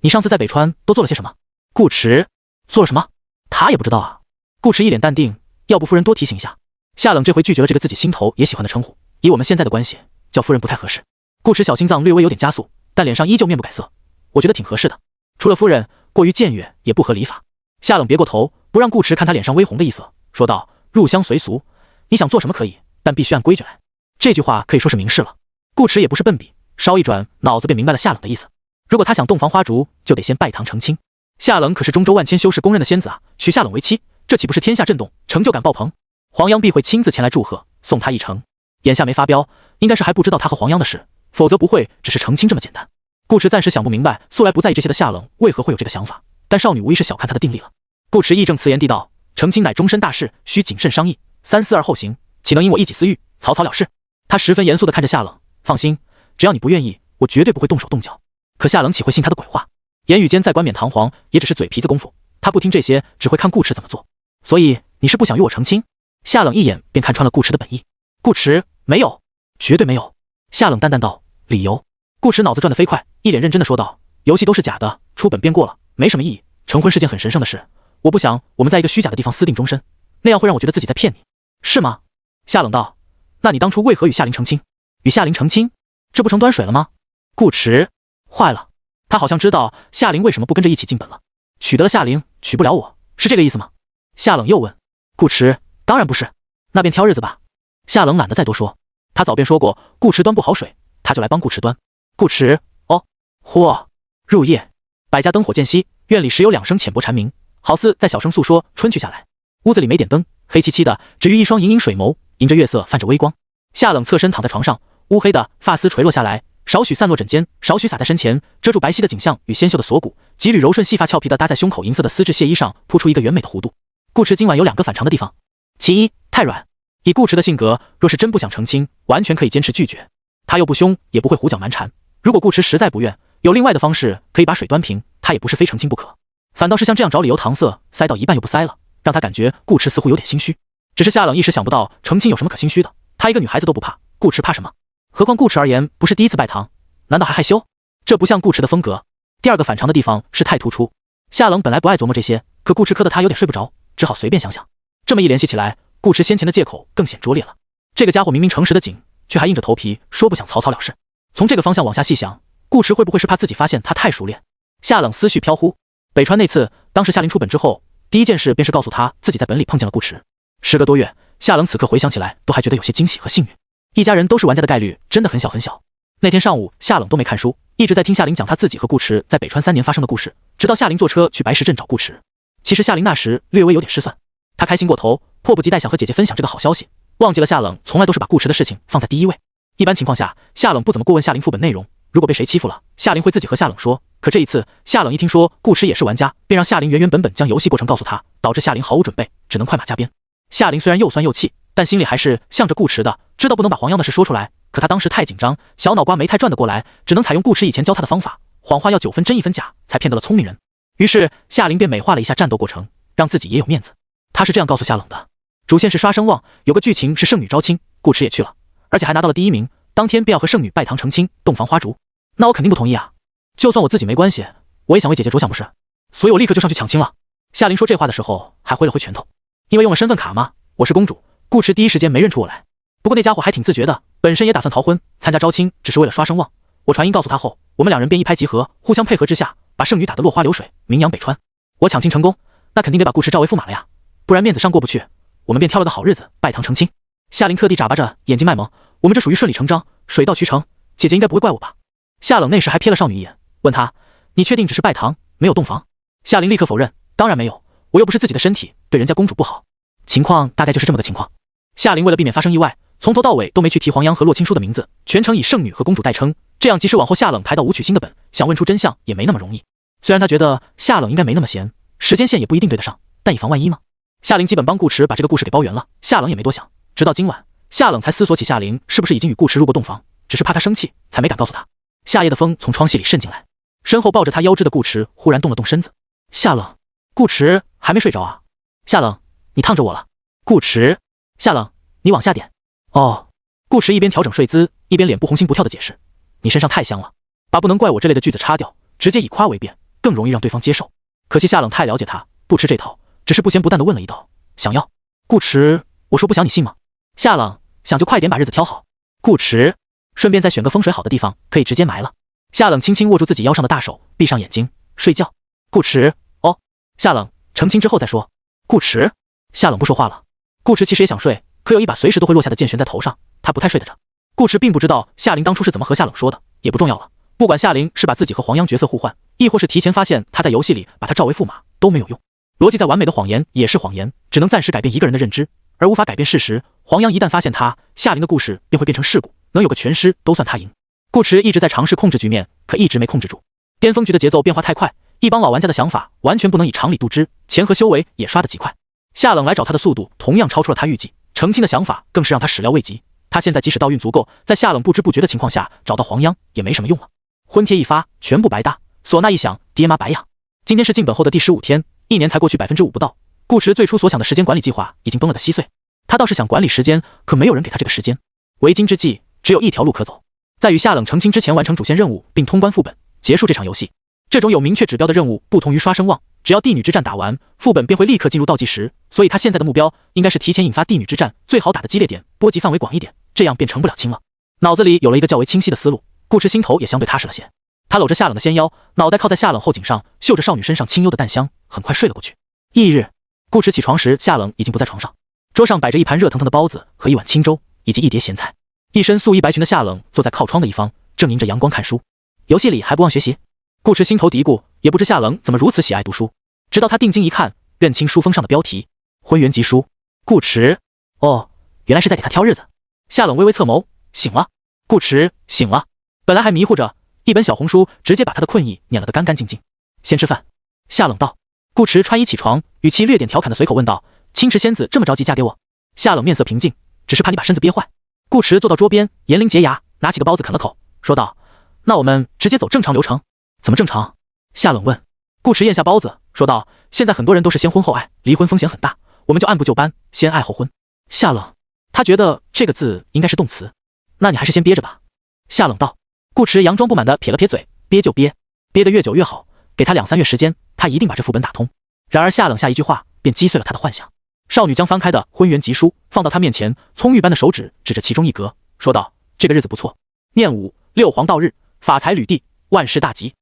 你上次在北川都做了些什么？顾池，做了什么？他也不知道啊。顾池一脸淡定，要不夫人多提醒一下。夏冷这回拒绝了这个自己心头也喜欢的称呼，以我们现在的关系，叫夫人不太合适。顾池小心脏略微有点加速，但脸上依旧面不改色。我觉得挺合适的，除了夫人，过于僭越也不合礼法。夏冷别过头，不让顾池看他脸上微红的意思，说道：入乡随俗，你想做什么可以，但必须按规矩来。这句话可以说是明示了。顾池也不是笨笔，稍一转，脑子便明白了夏冷的意思。如果他想洞房花烛，就得先拜堂成亲。夏冷可是中州万千修士公认的仙子啊，娶夏冷为妻，这岂不是天下震动，成就感爆棚？黄央必会亲自前来祝贺，送他一程。眼下没发飙，应该是还不知道他和黄央的事，否则不会只是成亲这么简单。顾池暂时想不明白，素来不在意这些的夏冷为何会有这个想法，但少女无疑是小看他的定力了。顾池义正辞严地道：成亲乃终身大事，需谨慎商议，三思而后行，岂能因我一己私欲，草草了事？他十分严肃地看着夏冷，放心，只要你不愿意，我绝对不会动手动脚。可夏冷岂会信他的鬼话？言语间再冠冕堂皇，也只是嘴皮子功夫，他不听这些，只会看顾池怎么做。所以你是不想与我成亲？夏冷一眼便看穿了顾池的本意。顾池，没有，绝对没有。夏冷淡淡道：理由？顾池脑子转得飞快，一脸认真地说道：游戏都是假的，出本编过了，没什么意义。成婚是件很神圣的事，我不想我们在一个虚假的地方私定终身，那样会让我觉得自己在骗你，是吗？夏冷道：那你当初为何与夏琳成亲？与夏琳成亲，这不成端水了吗？顾池，坏了，他好像知道夏琳为什么不跟着一起进本了。娶得了夏琳，娶不了我，是这个意思吗？夏冷又问。顾池，当然不是，那便挑日子吧。夏冷懒得再多说，他早便说过顾池端不好水，他就来帮顾池端。顾池，哦，嚯！入夜，百家灯火渐熄，院里时有两声浅薄蝉鸣，好似在小声诉说春去下来。屋子里没点灯，黑漆漆的，只余一双盈盈水眸，迎着月色泛着微光。夏冷侧身躺在床上，乌黑的发丝垂落下来，少许散落枕间，少许洒在身前，遮住白皙的景象与纤秀的锁骨，几缕柔顺细发俏皮的搭在胸口银色的丝质亵衣上，铺出一个圆美的弧度。顾池今晚有两个反常的地方，其一，太软。以顾池的性格，若是真不想成亲，完全可以坚持拒绝。他又不凶，也不会胡搅蛮缠。如果顾池实在不愿，有另外的方式可以把水端平，他也不是非成亲不可。反倒是像这样找理由搪塞，塞到一半又不塞了，让他感觉顾池似乎有点心虚。只是夏冷一时想不到成亲有什么可心虚的，他一个女孩子都不怕，顾池怕什么？何况顾池而言，不是第一次拜堂，难道还害羞？这不像顾池的风格。第二个反常的地方是太突出。夏冷本来不爱琢磨这些，可顾池磕得他有点睡不着，只好随便想想。这么一联系起来，顾池先前的借口更显拙劣了。这个家伙明明诚实的紧，却还硬着头皮说不想草草了事。从这个方向往下细想，顾池会不会是怕自己发现他太熟练？夏冷思绪飘忽。北川那次，当时夏琳出本之后，第一件事便是告诉他自己在本里碰见了顾池。时隔多月，夏冷此刻回想起来，都还觉得有些惊喜和幸运。一家人都是玩家的概率真的很小很小。那天上午，夏冷都没看书，一直在听夏琳讲他自己和顾池在北川3年发生的故事，直到夏琳坐车去白石镇找顾池。其实夏琳那时略微有点失算，她开心过头，迫不及待想和姐姐分享这个好消息，忘记了夏冷从来都是把顾池的事情放在第一位。一般情况下，夏冷不怎么过问夏琳副本内容，如果被谁欺负了，夏琳会自己和夏冷说。可这一次，夏冷一听说顾池也是玩家，便让夏琳原本将游戏过程告诉他，导致夏琳毫无准备，只能快马加鞭。夏琳虽然又酸又气，但心里还是向着顾池的，知道不能把黄央的事说出来。可他当时太紧张，小脑瓜没太转得过来，只能采用顾池以前教他的方法，谎话要9分真1分假，才骗得了聪明人。于是夏琳便美化了一下战斗过程，让自己也有面子。他是这样告诉夏冷的：主线是刷声望，有个剧情是圣女招亲，顾池也去了，而且还拿到了第1名，当天便要和圣女拜堂成亲，洞房花烛。那我肯定不同意啊！就算我自己没关系，我也想为姐姐着想不是？所以我立刻就上去抢亲了。夏琳说这话的时候还挥了挥拳头，因为用了身份卡嘛，我是公主。顾池第一时间没认出我来，不过那家伙还挺自觉的，本身也打算逃婚，参加招亲只是为了刷声望。我传音告诉他后，我们2人便一拍即合，互相配合之下，把圣女打得落花流水，名扬北川。我抢亲成功，那肯定得把顾池召为驸马了呀，不然面子上过不去。我们便挑了个好日子拜堂成亲。夏琳特地眨巴着眼睛卖萌，我们这属于顺理成章，水到渠成，姐姐应该不会怪我吧？夏冷那时还瞥了少女一眼，问她：你确定只是拜堂，没有洞房？夏琳立刻否认，当然没有，我又不是自己的身体，对人家公主不好。情况大概就是这么个情况。夏琳为了避免发生意外，从头到尾都没去提黄央和洛青书的名字，全程以圣女和公主代称，这样即使往后夏冷排到武曲星的本，想问出真相也没那么容易。虽然他觉得夏冷应该没那么闲，时间线也不一定对得上，但以防万一嘛。夏琳基本帮顾池把这个故事给包圆了，夏冷也没多想，直到今晚，夏冷才思索起夏琳是不是已经与顾池入过洞房，只是怕他生气，才没敢告诉他。夏夜的风从窗隙里渗进来，身后抱着他腰肢的顾池忽然动了动身子。夏冷，顾池还没睡着啊？夏冷，你烫着我了。顾池，夏冷，你往下点。哦，顾池一边调整睡姿，一边脸不红心不跳的解释：你身上太香了，把不能怪我这类的句子擦掉，直接以夸为辩，更容易让对方接受。可惜夏冷太了解他，不吃这套，只是不咸不淡的问了一道：想要？顾池，我说不想你信吗？夏冷，想就快点把日子挑好。顾池，顺便再选个风水好的地方，可以直接埋了。夏冷轻轻握住自己腰上的大手，闭上眼睛睡觉。顾池，哦，夏冷，成亲之后再说。顾池，夏冷不说话了。顾池其实也想睡，可有一把随时都会落下的剑悬在头上，他不太睡得着。顾池并不知道夏琳当初是怎么和夏冷说的，也不重要了。不管夏琳是把自己和黄央角色互换，亦或是提前发现他在游戏里把他召为驸马，都没有用。逻辑再完美的谎言也是谎言，只能暂时改变一个人的认知，而无法改变事实。黄央一旦发现他，夏琳的故事便会变成事故，能有个全尸都算他赢。顾池一直在尝试控制局面，可一直没控制住。巅峰局的节奏变化太快，一帮老玩家的想法完全不能以常理度之，钱和修为也刷得极快。夏冷来找他的速度同样超出了他预计，成亲的想法更是让他始料未及。他现在即使道运足够，在夏冷不知不觉的情况下找到黄央也没什么用了。婚帖一发，全部白搭，唢呐一响，爹妈白养。今天是进本后的第15天，1年才过去5%不到。顾池最初所想的时间管理计划已经崩了个稀碎，他倒是想管理时间，可没有人给他这个时间。为今之计，只有一条路可走，在与夏冷成亲之前完成主线任务并通关副本，结束这场游戏。这种有明确指标的任务不同于刷声望，只要帝女之战打完，副本便会立刻进入倒计时，所以他现在的目标应该是提前引发帝女之战，最好打的激烈点，波及范围广一点，这样便成不了亲了。脑子里有了一个较为清晰的思路，顾池心头也相对踏实了些。他搂着夏冷的纤腰，脑袋靠在夏冷后颈上，嗅着少女身上清幽的淡香，很快睡了过去。翌日，顾池起床时，夏冷已经不在床上，桌上摆着一盘热腾腾的包子和一碗清粥，以及一碟咸菜。一身素衣白裙的夏冷坐在靠窗的一方，正迎着阳光看书。游戏里还不忘学习，顾池心头嘀咕，也不知夏冷怎么如此喜爱读书。直到他定睛一看，认清书封上的标题：婚缘吉书。顾池，哦，原来是在给他挑日子。夏冷微微侧眸，醒了。顾池醒了，本来还迷糊着，一本小红书直接把他的困意撵了个干干净净。先吃饭。夏冷道。顾池穿衣起床，语气略点调侃的随口问道：青池仙子这么着急嫁给我？夏冷面色平静，只是怕你把身子憋坏。顾池坐到桌边，严灵洁牙，拿起个包子啃了口，说道：那我们直接走正常流程。怎么正常？夏冷问。顾池咽下包子，说道：现在很多人都是先婚后爱，离婚风险很大，我们就按部就班，先爱后婚。夏冷，他觉得这个字应该是动词，那你还是先憋着吧。夏冷道。顾池佯装不满的撇了撇嘴，憋就憋，憋得越久越好，给他2-3月时间，他一定把这副本打通。然而夏冷下一句话便击碎了他的幻想。少女将翻开的婚缘吉书放到他面前，葱郁般的手指指着其中一格，说道：这个日子不错，念5、6黄道日，发财履地，万事大吉。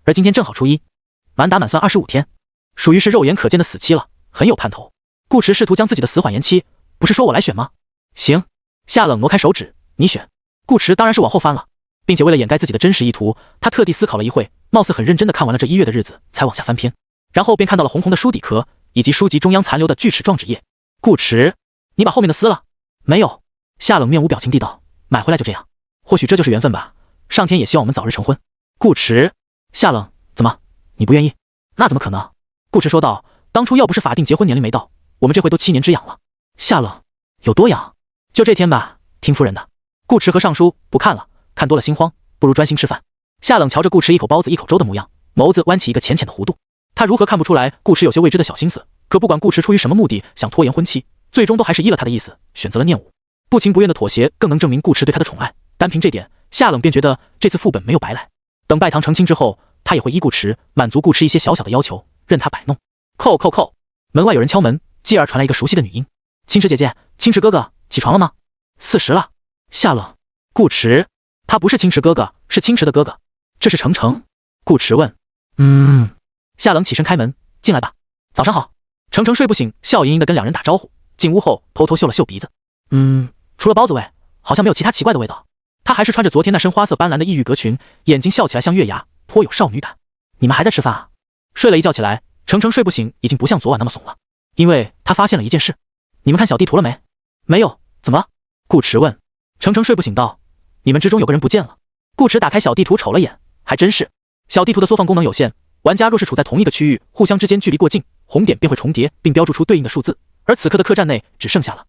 而今天正好初一，满打满算25天，属于是肉眼可见的死期了，很有盼头。顾池试图将自己的死缓延期，不是说我来选吗？行。夏冷挪开手指，你选。顾池当然是往后翻了，并且为了掩盖自己的真实意图，他特地思考了一会，貌似很认真的看完了这1月的日子，才往下翻篇，然后便看到了红红的书底壳以及书籍中央残留的锯齿状纸页。顾池，你把后面的撕了？没有。夏冷面无表情地道：买回来就这样，或许这就是缘分吧。上天也希望我们早日成婚。顾迟，夏冷，怎么，你不愿意？那怎么可能？顾迟说道，当初要不是法定结婚年龄没到，我们这回都7年之痒了。夏冷，有多痒？就这天吧，听夫人的。顾迟和尚书不看了，看多了心慌，不如专心吃饭。夏冷瞧着顾迟一口包子一口粥的模样，眸子弯起一个浅浅的弧度。他如何看不出来顾迟有些未知的小心思？可不管顾迟出于什么目的想拖延婚期，最终都还是依了他的意思，选择了念武。不情不愿的妥协，更能证明顾迟对他的宠爱。单凭这点，夏冷便觉得这次副本没有白来。等拜堂成亲之后，他也会依顾迟，满足顾迟一些小小的要求，任他摆弄。叩叩叩，门外有人敲门，继而传来一个熟悉的女音：“青池姐姐，青池哥哥，起床了吗？”40了。夏冷，顾迟，他不是青池哥哥，是青池的哥哥。这是程程。顾迟问：“夏冷起身开门，进来吧。早上好。”程程睡不醒，笑盈盈的跟两人打招呼。进屋后，偷偷嗅了嗅鼻子，除了包子味，好像没有其他奇怪的味道。他还是穿着昨天那身花色斑斓的异域格裙，眼睛笑起来像月牙，颇有少女感。你们还在吃饭啊？睡了一觉起来，程程睡不醒，已经不像昨晚那么怂了，因为他发现了一件事。你们看小地图了没？没有，怎么了？顾迟问。程程睡不醒道：“你们之中有个人不见了。”顾迟打开小地图瞅了眼，还真是。小地图的缩放功能有限，玩家若是处在同一个区域，互相之间距离过近，红点便会重叠，并标注出对应的数字。而此刻的客栈内只剩下了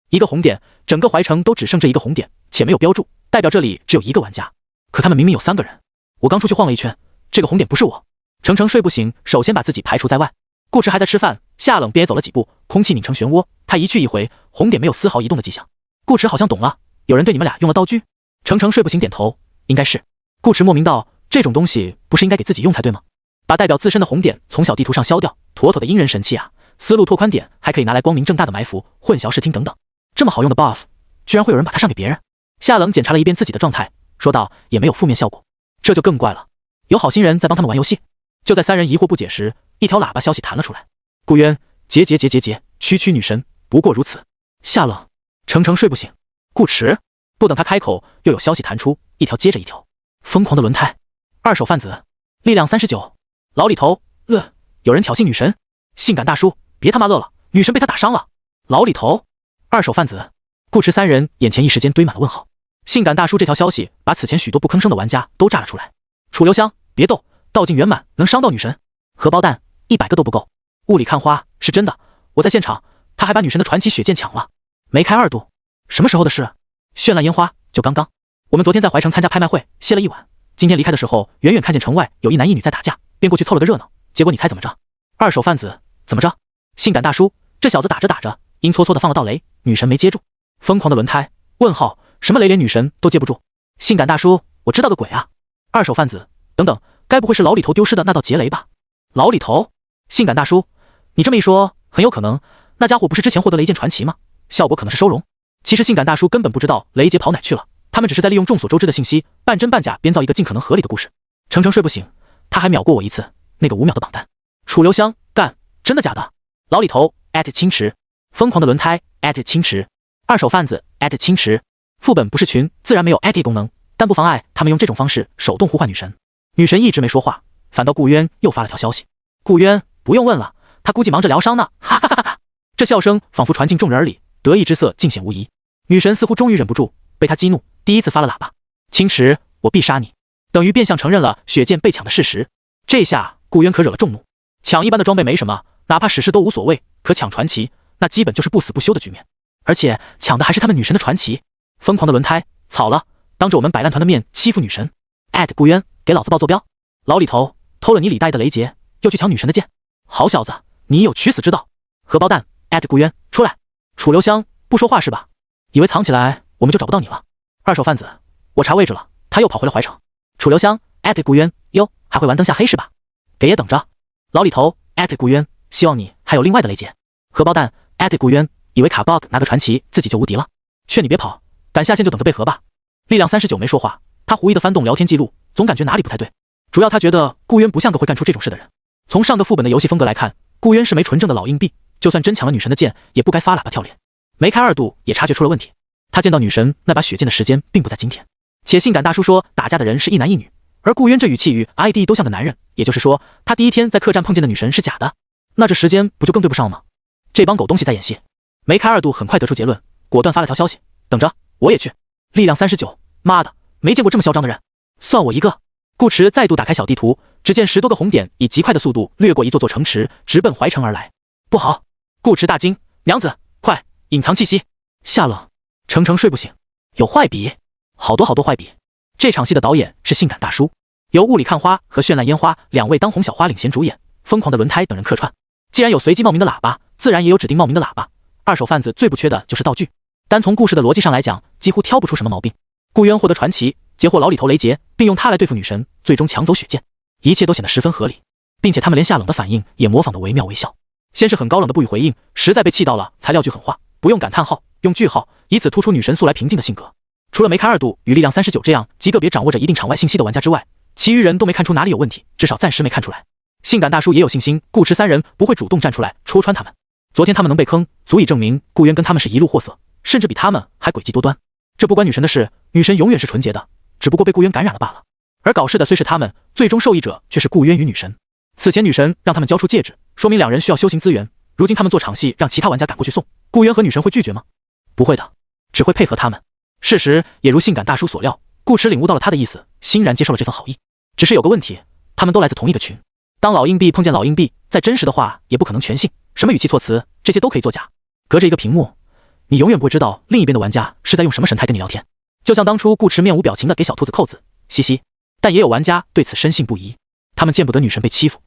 一个红点，整个怀城都只剩这一个红点，且没有标注，代表这里只有一个玩家。可他们明明有3个人。我刚出去晃了一圈，这个红点不是我。程程睡不醒，首先把自己排除在外。顾迟还在吃饭，夏冷便也走了几步，空气拧成漩涡。他一去一回，红点没有丝毫移动的迹象。顾迟好像懂了，有人对你们俩用了道具。程程睡不醒点头，应该是。顾迟莫名道，这种东西不是应该给自己用才对吗？把代表自身的红点从小地图上消掉，妥妥的阴人神器啊！思路拓宽点还可以拿来光明正大的埋伏、混淆视听等等，这么好用的 buff， 居然会有人把它上给别人。夏冷检查了一遍自己的状态，说道，也没有负面效果，这就更怪了。有好心人在帮他们玩游戏。就在3人疑惑不解时，一条喇叭消息弹了出来：顾渊，区女神，不过如此。夏冷，程程睡不醒。顾迟，不等他开口，又有消息弹出，一条接着一条。疯狂的轮胎，二手贩子，力量39，老李头，有人挑衅女神，性感大叔，别他妈乐了，女神被他打伤了。老李头，二手贩子，顾迟3人眼前一时间堆满了问号。性感大叔这条消息把此前许多不吭声的玩家都炸了出来。楚留香，别斗，道境圆满能伤到女神。荷包蛋，100个都不够。雾里看花，是真的，我在现场，他还把女神的传奇血剑抢了，没开2度。什么时候的事？绚烂烟花，就刚刚。我们昨天在怀城参加拍卖会，歇了一晚，今天离开的时候，远远看见城外有一男一女在打架，便过去凑了个热闹。结果你猜怎么着？二手贩子，怎么着？性感大叔，这小子打着打着，阴搓搓的放了道雷，女神没接住。疯狂的轮胎，问号，什么雷连女神都接不住。性感大叔，我知道个鬼啊！二手贩子，等等，该不会是老李头丢失的那道劫雷吧？老李头，性感大叔，你这么一说，很有可能，那家伙不是之前获得雷剑传奇吗？效果可能是收容。其实性感大叔根本不知道雷劫跑哪去了，他们只是在利用众所周知的信息，半真半假编造一个尽可能合理的故事。程程睡不醒，他还秒过我一次，那个5秒的榜单。楚留香，干，真的假的？老李头青池，疯狂的轮胎青池，二手贩子青池。副本不是群，自然没有功能，但不妨碍他们用这种方式手动呼唤女神。女神一直没说话，反倒顾渊又发了条消息。顾渊，不用问了，他估计忙着疗伤呢，哈哈哈哈！这笑声仿佛传进众人耳里，得意之色尽显无疑。女神似乎终于忍不住，被他激怒，第一次发了喇叭：青池，我必杀你！等于变相承认了血剑被抢的事实。这下顾渊可惹了众怒。抢一般的装备没什么，哪怕史诗都无所谓，可抢传奇，那基本就是不死不休的局面。而且抢的还是他们女神的传奇。疯狂的轮胎，草了，当着我们摆烂团的面欺负女神。顾渊，给老子报坐标！老李头，偷了你李大爷的雷劫，又去抢女神的剑，好小子，你有取死之道！荷包蛋，顾渊，出来！楚留香，不说话是吧？以为藏起来我们就找不到你了？二手贩子，我查位置了，他又跑回了怀城。楚留香，顾渊，哟，还会玩灯下黑是吧？给爷等着！老李头，顾渊，希望你还有另外的雷劫。荷包蛋，顾渊，以为卡 bug 拿个传奇自己就无敌了？劝你别跑，敢下线就等着被合吧。力量39没说话，他狐疑的翻动聊天记录，总感觉哪里不太对。主要他觉得顾渊不像个会干出这种事的人。从上个副本的游戏风格来看，顾渊是枚纯正的老硬币，就算真抢了女神的剑，也不该发喇叭跳脸。没开2度也察觉出了问题。他见到女神那把血剑的时间并不在今天，且性感大叔说打架的人是一男一女，而顾渊这语气与 ID 都像个男人，也就是说他第一天在客栈碰见的女神是假的，那这时间不就更对不上吗？这帮狗东西在演戏。没开2度很快得出结论，果断发了条消息，等着，我也去。力量39，妈的，没见过这么嚣张的人。算我一个。顾驰再度打开小地图，只见10多个红点以极快的速度掠过一座座城池，直奔怀城而来。不好！顾驰大惊，娘子，快隐藏气息！夏冷，程程睡不醒。有坏笔，好多坏笔。这场戏的导演是性感大叔，由雾里看花和绚烂烟花2位当红小花领衔主演，疯狂的轮胎等人客串。既然有随机冒名的喇叭，自然也有指定冒名的喇叭。二手贩子最不缺的就是道具，单从故事的逻辑上来讲，几乎挑不出什么毛病。顾渊获得传奇，截获老李头雷劫，并用它来对付女神，最终抢走血剑，一切都显得十分合理，并且他们连夏冷的反应也模仿得惟妙惟肖。先是很高冷的不予回应，实在被气到了才撂句狠话，不用感叹号，用句号，以此突出女神素来平静的性格。除了梅开二度与力量39这样极个别掌握着一定场外信息的玩家之外，其余人都没看出哪里有问题，至少暂时没看出来。性感大叔也有信心，顾驰3人不会主动站出来戳穿他们。昨天他们能被坑，足以证明顾渊跟他们是一路货色，甚至比他们还诡计多端。这不关女神的事，女神永远是纯洁的，只不过被顾渊感染了罢了。而搞事的虽是他们，最终受益者却是顾渊与女神。此前女神让他们交出戒指，说明2人需要修行资源，如今他们做场戏让其他玩家赶过去送，顾渊和女神会拒绝吗？不会的，只会配合他们。事实也如性感大叔所料，顾驰领悟到了他的意思，欣然接受了这份好意。只是有个问题，他们都来自同一个群，当老硬币碰见老硬币，再真实的话也不可能全信，什么语气措辞这些都可以作假。隔着一个屏幕，你永远不会知道另一边的玩家是在用什么神态跟你聊天。就像当初顾驰面无表情的给小兔子扣子，嘻嘻。但也有玩家对此深信不疑，他们见不得女神被欺负，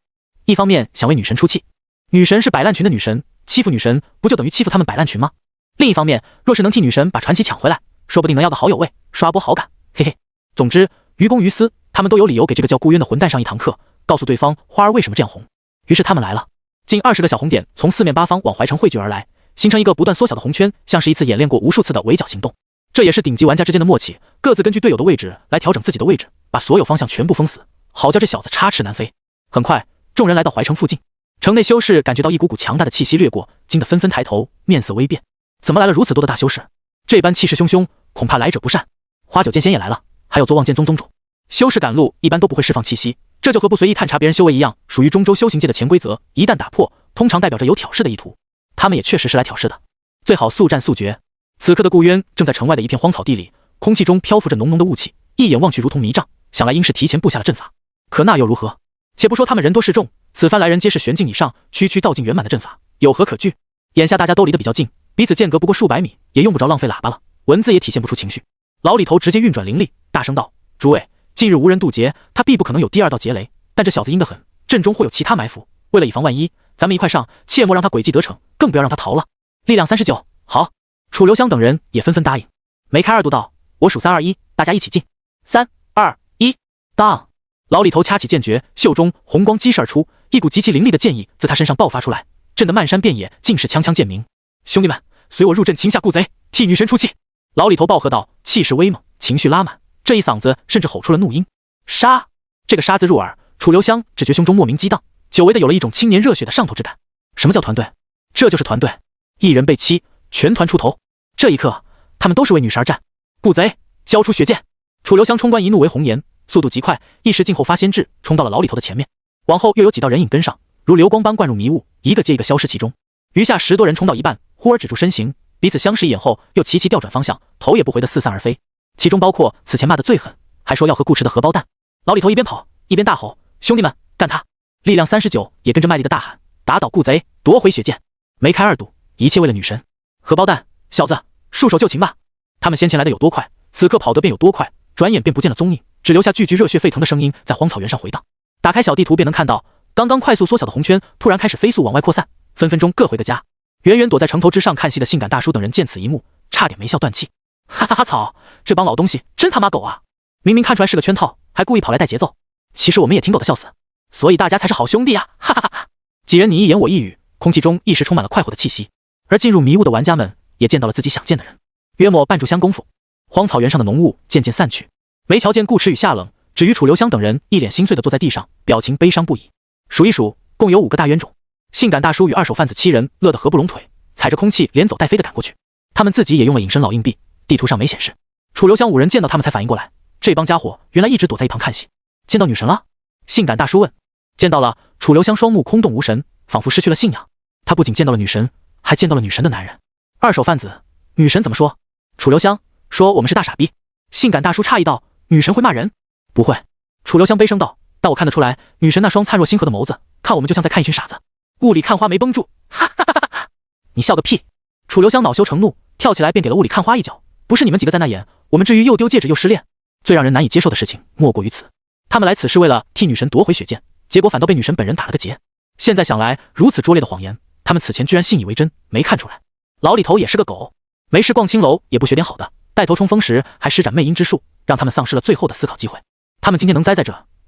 一方面想为女神出气，女神是摆烂群的女神，欺负女神不就等于欺负他们摆烂群吗？另一方面，若是能替女神把传奇抢回来，说不定能要个好友位，刷波好感，嘿嘿。总之，于公于私，他们都有理由给这个叫顾渊的混蛋上一堂课，告诉对方花儿为什么这样红。于是他们来了，近20个小红点从4面8方往怀城汇聚而来，形成一个不断缩小的红圈，像是一次演练过无数次的围剿行动。这也是顶级玩家之间的默契，各自根据队友的位置来调整自己的位置，把所有方向全部封死，好叫这小子插翅难飞。很快，众人来到怀城附近，城内修士感觉到一股股强大的气息掠过，惊得纷纷抬头，面色微变。怎么来了如此多的大修士？这般气势汹汹，恐怕来者不善。花九剑仙也来了，还有坐望剑宗宗主。修士赶路一般都不会释放气息，这就和不随意探查别人修为一样，属于中州修行界的潜规则，一旦打破，通常代表着有挑事的意图。他们也确实是来挑事的，最好速战速决。此刻的顾渊正在城外的一片荒草地里，空气中漂浮着浓浓的雾气，一眼望去如同迷障，想来应是提前布下了阵法。可那又如何？且不说他们人多势众，此番来人皆是玄境以上，区区道境圆满的阵法，有何可惧？眼下大家都离得比较近，彼此间隔不过数百米，也用不着浪费喇叭了，文字也体现不出情绪。老李头直接运转灵力，大声道：“诸位，近日无人渡劫，他必不可能有第2道劫雷，但这小子阴得很，阵中或有其他埋伏。为了以防万一，咱们一块上，切莫让他诡计得逞，更不要让他逃了。”力量39，好。楚留香等人也纷纷答应。梅开二度道：“我数3、2、1，大家一起进。3、2、1，当！”老李头掐起剑诀，袖中红光激射而出，一股极其凌厉的剑意自他身上爆发出来，震得漫山遍野尽是锵锵剑鸣。兄弟们，随我入阵擒下顾贼，替女神出气！老李头暴喝道，气势威猛，情绪拉满，这一嗓子甚至吼出了怒音。杀！这个杀字入耳，楚留香只觉胸中莫名激荡，久违的有了一种青年热血的上头之感。什么叫团队？这就是团队，一人被欺，全团出头。这一刻，他们都是为女神而战。顾贼，交出血剑！楚留香冲冠一怒为红颜，速度极快，一时静后发先至，冲到了老李头的前面。往后又有几道人影跟上，如流光般灌入迷雾，一个接一个消失其中。余下10多人冲到一半，忽而止住身形，彼此相视一眼后，又齐齐调转方向，头也不回的四散而飞。其中包括此前骂得最狠，还说要和顾驰的荷包蛋。老李头一边跑一边大吼：“兄弟们，干他！”力量39也跟着卖力的大喊：“打倒顾贼，夺回血剑！”梅开二度，一切为了女神。荷包蛋，小子，束手就擒吧！他们先前来的有多快，此刻跑得便有多快，转眼便不见了踪影，只留下句句热血沸腾的声音在荒草原上回荡。打开小地图便能看到，刚刚快速缩小的红圈突然开始飞速往外扩散，分分钟各回个家。远远躲在城头之上看戏的性感大叔等人见此一幕，差点没笑断气。哈哈哈草，这帮老东西真他妈狗啊！明明看出来是个圈套，还故意跑来带节奏。其实我们也挺狗的，笑死！所以大家才是好兄弟啊！哈哈哈哈！几人你一言我一语，空气中一时充满了快活的气息。而进入迷雾的玩家们也见到了自己想见的人。约莫半炷香功夫，荒草原上的浓雾渐渐散去。没瞧见顾驰与夏冷，只于楚留香等人一脸心碎地坐在地上，表情悲伤不已。数一数，共有5个大冤种。性感大叔与二手贩子7人乐得合不拢腿，踩着空气连走带飞地赶过去。他们自己也用了隐身老硬币，地图上没显示。楚留香5人见到他们才反应过来，这帮家伙原来一直躲在一旁看戏。见到女神了？性感大叔问。见到了。楚留香双目空洞无神，仿佛失去了信仰。他不仅见到了女神，还见到了女神的男人。二手贩子，女神怎么说？楚留香说我们是大傻逼。性感大叔诧异道，女神会骂人？不会。楚留香悲声道，但我看得出来，女神那双灿若星河的眸子，看我们就像在看一群傻子。雾里看花没绷住，哈哈哈哈哈！你笑个屁！楚留香恼羞成怒，跳起来便给了雾里看花一脚。不是你们几个在那演，我们至于又丢戒指又失恋？最让人难以接受的事情莫过于此。他们来此是为了替女神夺回血剑，结果反倒被女神本人打了个结。现在想来，如此拙劣的谎言，他们此前居然信以为真，没看出来。老李头也是个狗，没事逛青楼也不学点好的，带头冲锋时还施展魅音之术，让他们丧失了最后的思考机会。他们今天能栽在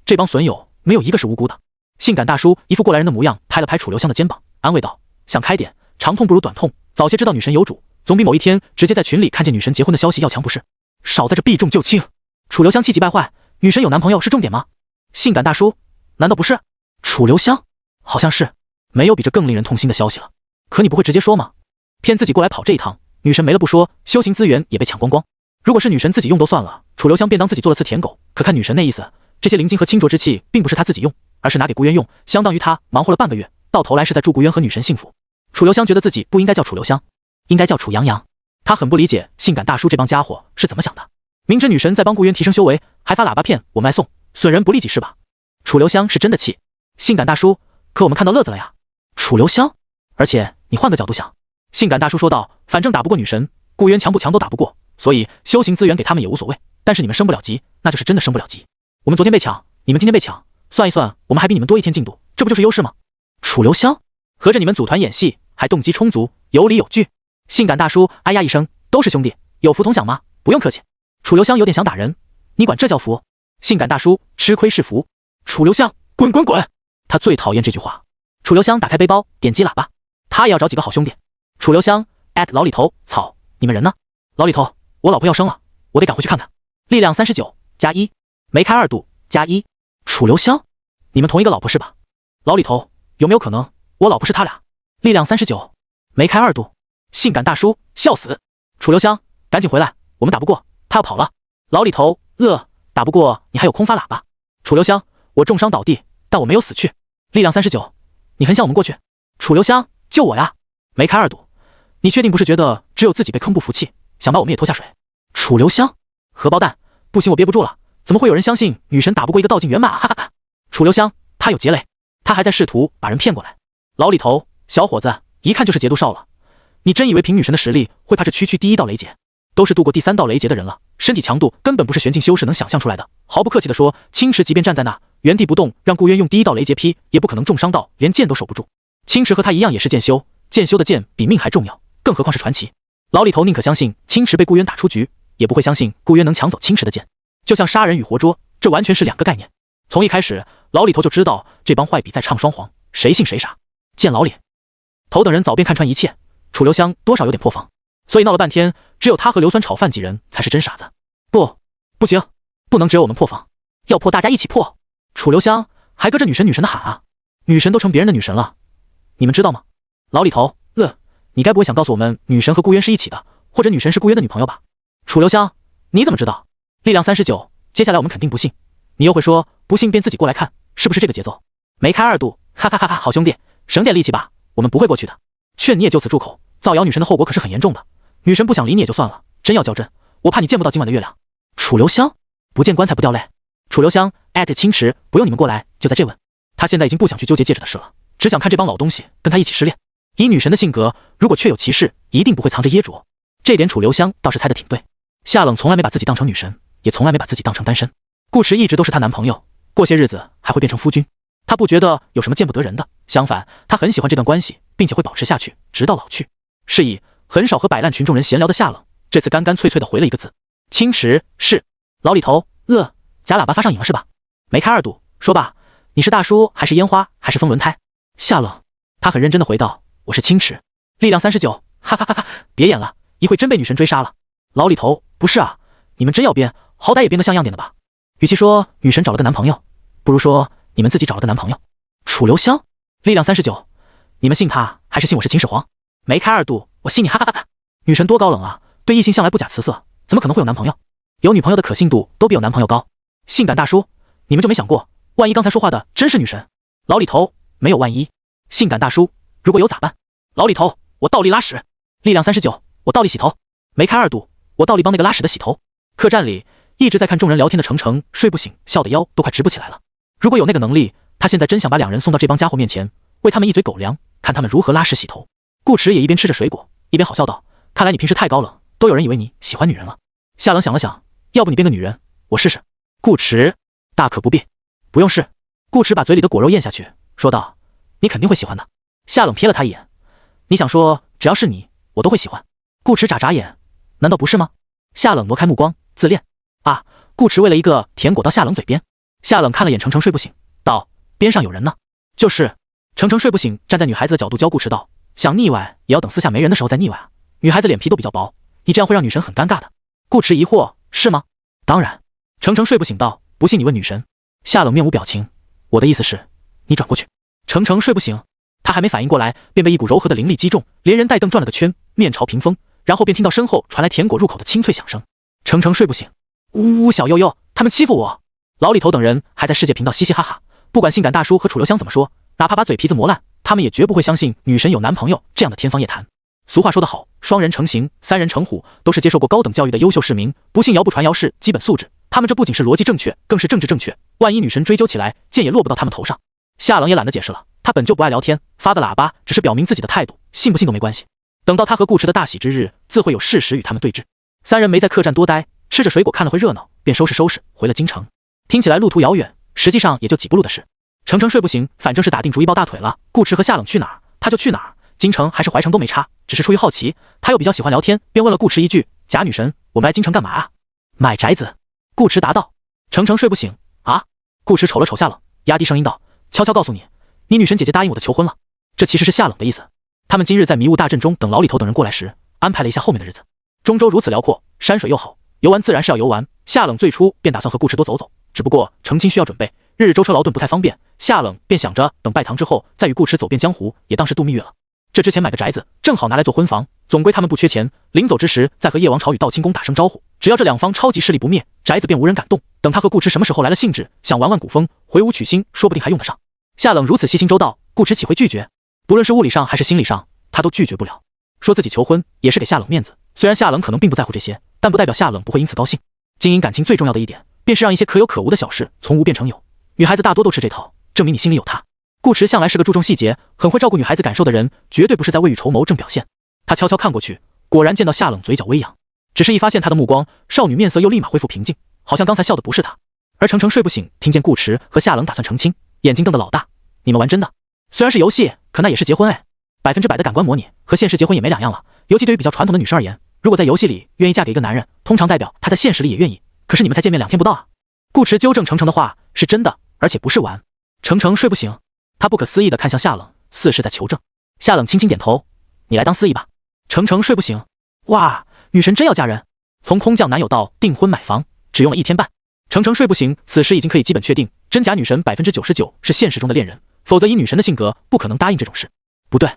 这帮损友没有一个是无辜的。性感大叔一副过来人的模样，拍了拍楚留香的肩膀，安慰道：想开点，长痛不如短痛，早些知道女神有主，总比某一天直接在群里看见女神结婚的消息要强不是？少在这避重就轻。楚留香气急败坏，女神有男朋友是重点吗？性感大叔，难道不是？楚留香，好像是。没有比这更令人痛心的消息了。可你不会直接说吗？骗自己过来跑这一趟，女神没了不说，修行资源也被抢光光。如果是女神自己用都算了，楚留香便当自己做了次舔狗。可看女神那意思，这些灵晶和清浊之气并不是她自己用，而是拿给顾渊用，相当于她忙活了半个月，到头来是在祝顾渊和女神幸福。楚留香觉得自己不应该叫楚留香，应该叫楚阳阳。他很不理解性感大叔这帮家伙是怎么想的，明知女神在帮顾渊提升修为，还发喇叭骗我们来送，损人不利己是吧？楚留香是真的气。性感大叔，可我们看到乐子了呀。楚留香，而且你换个角度想，性感大叔说道，反正打不过女神，顾渊强不强都打不过，所以修行资源给他们也无所谓，但是你们升不了级，那就是真的升不了级。我们昨天被抢，你们今天被抢，算一算，我们还比你们多一天进度，这不就是优势吗？楚留香，合着你们组团演戏还动机充足，有理有据。性感大叔哎呀一声，都是兄弟，有福同享吗？不用客气。楚留香有点想打人，你管这叫福？性感大叔吃亏是福。楚留香滚滚滚！他最讨厌这句话。楚留香打开背包，点击喇叭，他也要找几个好兄弟。楚留香老李头，草，你们人呢？老李头，我老婆要生了，我得赶回去看看。力量39加1，梅开2度加1。楚留香，你们同一个老婆是吧？老李头，有没有可能我老婆是他俩？力量39，梅开2度。性感大叔笑死。楚留香，赶紧回来，我们打不过，他要跑了。老李头，打不过你还有空发喇叭。楚留香，我重伤倒地，但我没有死去。力量39，你很想我们过去？楚留香，救我呀！梅开2度，你确定不是觉得只有自己被坑不服气，想把我们也拖下水？楚留香，荷包蛋，不行，我憋不住了，怎么会有人相信女神打不过一个道境圆满？哈哈哈！楚留香，他有劫雷，他还在试图把人骗过来。老李头，小伙子，一看就是劫度少了。你真以为凭女神的实力会怕这区第一道雷劫？都是度过第3道雷劫的人了，身体强度根本不是玄境修士能想象出来的。毫不客气地说，青池即便站在那原地不动，让顾渊用第1道雷劫劈，也不可能重伤到连剑都守不住。青池和他一样也是剑修，剑修的剑比命还重要，更何况是传奇。老李头宁可相信青池被顾渊打出局，也不会相信顾渊能抢走青池的剑。就像杀人与活捉，这完全是2个概念。从一开始，老李头就知道这帮坏笔在唱双簧，谁信谁傻。见老李头等人早便看穿一切，楚留香多少有点破防，所以闹了半天，只有他和硫酸炒饭几人才是真傻子。不行，不能只有我们破防，要破大家一起破。楚留香还搁着女神的喊啊，女神都成别人的女神了，你们知道吗？老李头，你该不会想告诉我们女神和顾渊是一起的，或者女神是顾渊的女朋友吧？楚留香，你怎么知道？力量39，接下来我们肯定不信，你又会说不信便自己过来看，是不是这个节奏？梅开2度，哈哈哈哈！好兄弟，省点力气吧，我们不会过去的。劝你也就此住口，造谣女神的后果可是很严重的。女神不想理你也就算了，真要较真，我怕你见不到今晚的月亮。楚留香，不见棺材不掉泪。楚留香青池，不用你们过来，就在这问。他现在已经不想去纠结戒指的事了，只想看这帮老东西跟他一起失恋。以女神的性格，如果确有其事，一定不会藏着掖着。这点楚留香倒是猜得挺对。夏冷从来没把自己当成女神，也从来没把自己当成单身。顾池一直都是她男朋友，过些日子还会变成夫君。他不觉得有什么见不得人的，相反，他很喜欢这段关系，并且会保持下去，直到老去。是以很少和摆烂群众人闲聊的夏冷，这次干干脆脆的回了一个字：青池。是。老李头，假喇叭发上瘾了是吧？梅开2度，说吧，你是大叔还是烟花还是风轮胎？夏冷，他很认真的回道：我是青池。力量39，哈哈哈哈！别演了，一会真被女神追杀了。老李头，不是啊，你们真要编，好歹也编个像样点的吧。与其说女神找了个男朋友，不如说你们自己找了个男朋友。楚留香，力量39，你们信他还是信我是秦始皇？梅开2度，我信你，哈哈哈哈！女神多高冷啊，对异性向来不假辞色，怎么可能会有男朋友？有女朋友的可信度都比有男朋友高。性感大叔，你们就没想过，万一刚才说话的真是女神？老李头，没有万一。性感大叔，如果有咋办？老李头，我倒立拉屎。力量39，我倒立洗头。梅开2度，我倒立帮那个拉屎的洗头。客栈里，一直在看众人聊天的程程睡不醒，笑得腰都快直不起来了。如果有那个能力，他现在真想把两人送到这帮家伙面前，喂他们一嘴狗粮，看他们如何拉屎洗头。顾池也一边吃着水果，一边好笑道：“看来你平时太高冷，都有人以为你喜欢女人了。”夏冷想了想，要不你变个女人，我试试。顾池，大可不必，不用试。顾池把嘴里的果肉咽下去，说道：“你肯定会喜欢的。”夏冷瞥了他一眼：“你想说，只要是你，我都会喜欢？”顾池眨眨眼：“难道不是吗？”夏冷挪开目光，自恋啊！顾池喂了一个甜果到夏冷嘴边。夏冷看了眼程程睡不醒，道：“边上有人呢。”就是。程程睡不醒站在女孩子的角度教顾池道：“想腻歪也要等私下没人的时候再腻歪啊！女孩子脸皮都比较薄，你这样会让女神很尴尬的。”顾池疑惑：“是吗？”当然。程程睡不醒道：“不信你问女神。”夏冷面无表情：“我的意思是，你转过去。”程程睡不醒，他还没反应过来，便被一股柔和的灵力击中，连人带凳转了个圈，面朝屏风，然后便听到身后传来甜果入口的清脆响声。程程睡不醒，呜呜，小悠悠，他们欺负我！老李头等人还在世界频道嘻嘻哈哈，不管性感大叔和楚留香怎么说，哪怕把嘴皮子磨烂，他们也绝不会相信女神有男朋友这样的天方夜谭。俗话说得好，双人成行，三人成虎，都是接受过高等教育的优秀市民，不信谣不传谣是基本素质。他们这不仅是逻辑正确，更是政治正确。万一女神追究起来，剑也落不到他们头上。夏冷也懒得解释了，他本就不爱聊天，发个喇叭只是表明自己的态度，信不信都没关系。等到他和顾池的大喜之日，自会有事实与他们对峙。三人没在客栈多待，吃着水果看了会热闹，便收拾收拾回了京城。听起来路途遥远，实际上也就几步路的事。程程睡不醒，反正是打定主意抱大腿了，顾池和夏冷去哪儿，他就去哪儿。京城还是怀城都没差，只是出于好奇，他又比较喜欢聊天，便问了顾池一句：“贾女神，我们来京城干嘛啊？”“买宅子。”顾池答道。程程睡不醒啊！顾池瞅了瞅夏冷，压低声音道：“悄悄告诉你，你女神姐姐答应我的求婚了。”这其实是夏冷的意思。他们今日在迷雾大阵中等老李头等人过来时，安排了一下后面的日子。中州如此辽阔，山水又好，游玩自然是要游玩。夏冷最初便打算和顾池多走走，只不过成亲需要准备，日舟车劳顿不太方便。夏冷便想着等拜堂之后，再与顾池走遍江湖，也当是度蜜月了。这之前买个宅子，正好拿来做婚房，总归他们不缺钱。临走之时，再和叶王朝与道清宫打声招呼，只要这两方超级势力不灭，宅子便无人敢动。等他和顾池什么时候来了兴致，想玩玩古风，回屋娶亲，说不定还用得上。夏冷如此细心周到，顾池岂会拒绝？不论是物理上还是心理上，他都拒绝不了。说自己求婚也是给夏冷面子，虽然夏冷可能并不在乎这些，但不代表夏冷不会因此高兴。经营感情最重要的一点，便是让一些可有可无的小事从无变成有。女孩子大多都吃这套，证明你心里有她。顾池向来是个注重细节、很会照顾女孩子感受的人，绝对不是在未雨绸缪正表现。他悄悄看过去，果然见到夏冷嘴角微扬，只是一发现他的目光，少女面色又立马恢复平静，好像刚才笑的不是他。而程程睡不醒，听见顾池和夏冷打算成亲，眼睛瞪得老大：“你们玩真的？虽然是游戏，可那也是结婚哎，100%的感官模拟，和现实结婚也没两样了。尤其对于比较传统的女生而言，如果在游戏里愿意嫁给一个男人，通常代表她在现实里也愿意。可是你们才见面2天不到啊！”顾池纠正程程的话：“是真的，而且不是玩。”程程睡不醒，他不可思议地看向夏冷，似是在求证。夏冷轻轻点头：“你来当司仪吧。”程程睡不醒：“哇，女神真要嫁人？从空降男友到订婚买房，只用了1天半。”程程睡不醒，此时已经可以基本确定，真假女神99%是现实中的恋人，否则以女神的性格，不可能答应这种事。不对，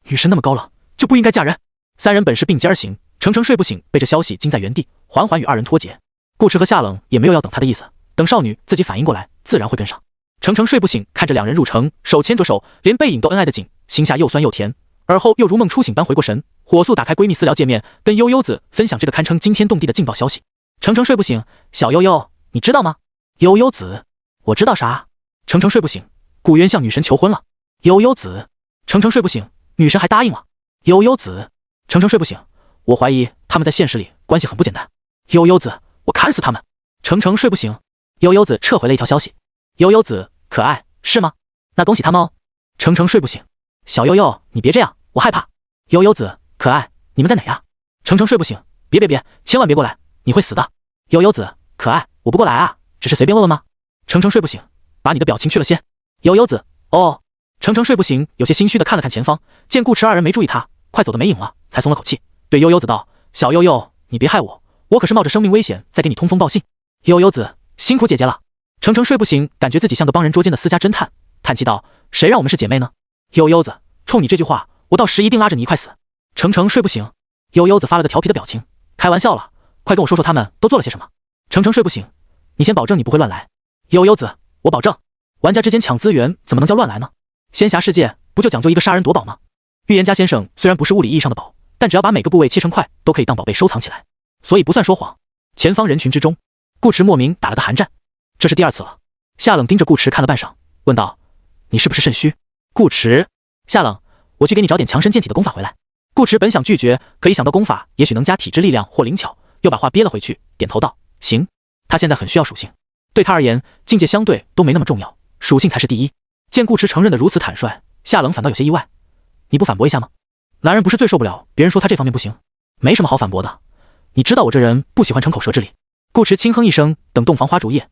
女神那么高冷，就不应该嫁人。三人本是并肩而行，程程睡不醒，被这消息惊在原地，缓缓与二人脱节。顾池和夏冷也没有要等他的意思，等少女自己反应过来，自然会跟上。程程睡不醒，看着两人入城，手牵着手，连背影都恩爱的紧，心下又酸又甜，而后又如梦初醒般回过神，火速打开闺蜜私聊界面，跟悠悠子分享这个堪称惊天动地的劲爆消息。程程睡不醒，小悠悠，你知道吗？悠悠子，我知道啥？程程睡不醒，古渊向女神求婚了。悠悠子，程程睡不醒，女神还答应了。悠悠子，程程睡不醒，我怀疑他们在现实里关系很不简单。悠悠子，我砍死他们！程程睡不醒，悠悠子撤回了一条消息。悠悠子，可爱是吗？那恭喜他们哦。程程睡不醒，小悠悠，你别这样，我害怕。悠悠子，可爱，你们在哪呀？程程睡不醒，别，千万别过来，你会死的。悠悠子，可爱，我不过来啊，只是随便问问吗？程程睡不醒，把你的表情去了先。悠悠子，哦。程程睡不醒，有些心虚的看了看前方，见顾池二人没注意他，快走的没影了，才松了口气，对悠悠子道：“小悠悠，你别害我，我可是冒着生命危险在给你通风报信。”悠悠子，辛苦姐姐了。程程睡不醒，感觉自己像个帮人捉奸的私家侦探，叹气道：“谁让我们是姐妹呢？”悠悠子，冲你这句话，我到时一定拉着你一块死。程程睡不醒，悠悠子发了个调皮的表情：“开玩笑了，快跟我说说他们都做了些什么。”程程睡不醒，你先保证你不会乱来。悠悠子，我保证。玩家之间抢资源怎么能叫乱来呢？仙侠世界不就讲究一个杀人夺宝吗？预言家先生虽然不是物理意义上的宝，但只要把每个部位切成块，都可以当宝贝收藏起来，所以不算说谎。前方人群之中，顾池莫名打了个寒战，这是第2次了。夏冷盯着顾池看了半晌，问道：“你是不是肾虚？”顾池，夏冷，我去给你找点强身健体的功法回来。顾池本想拒绝，可一想到功法也许能加体质力量或灵巧，又把话憋了回去，点头道：“行。”他现在很需要属性，对他而言，境界相对都没那么重要，属性才是第一。见顾池承认的如此坦率，夏冷反倒有些意外。你不反驳一下吗？男人不是最受不了别人说他这方面不行？没什么好反驳的，你知道我这人不喜欢逞口舌之理。顾池轻哼一声，等洞房花烛夜，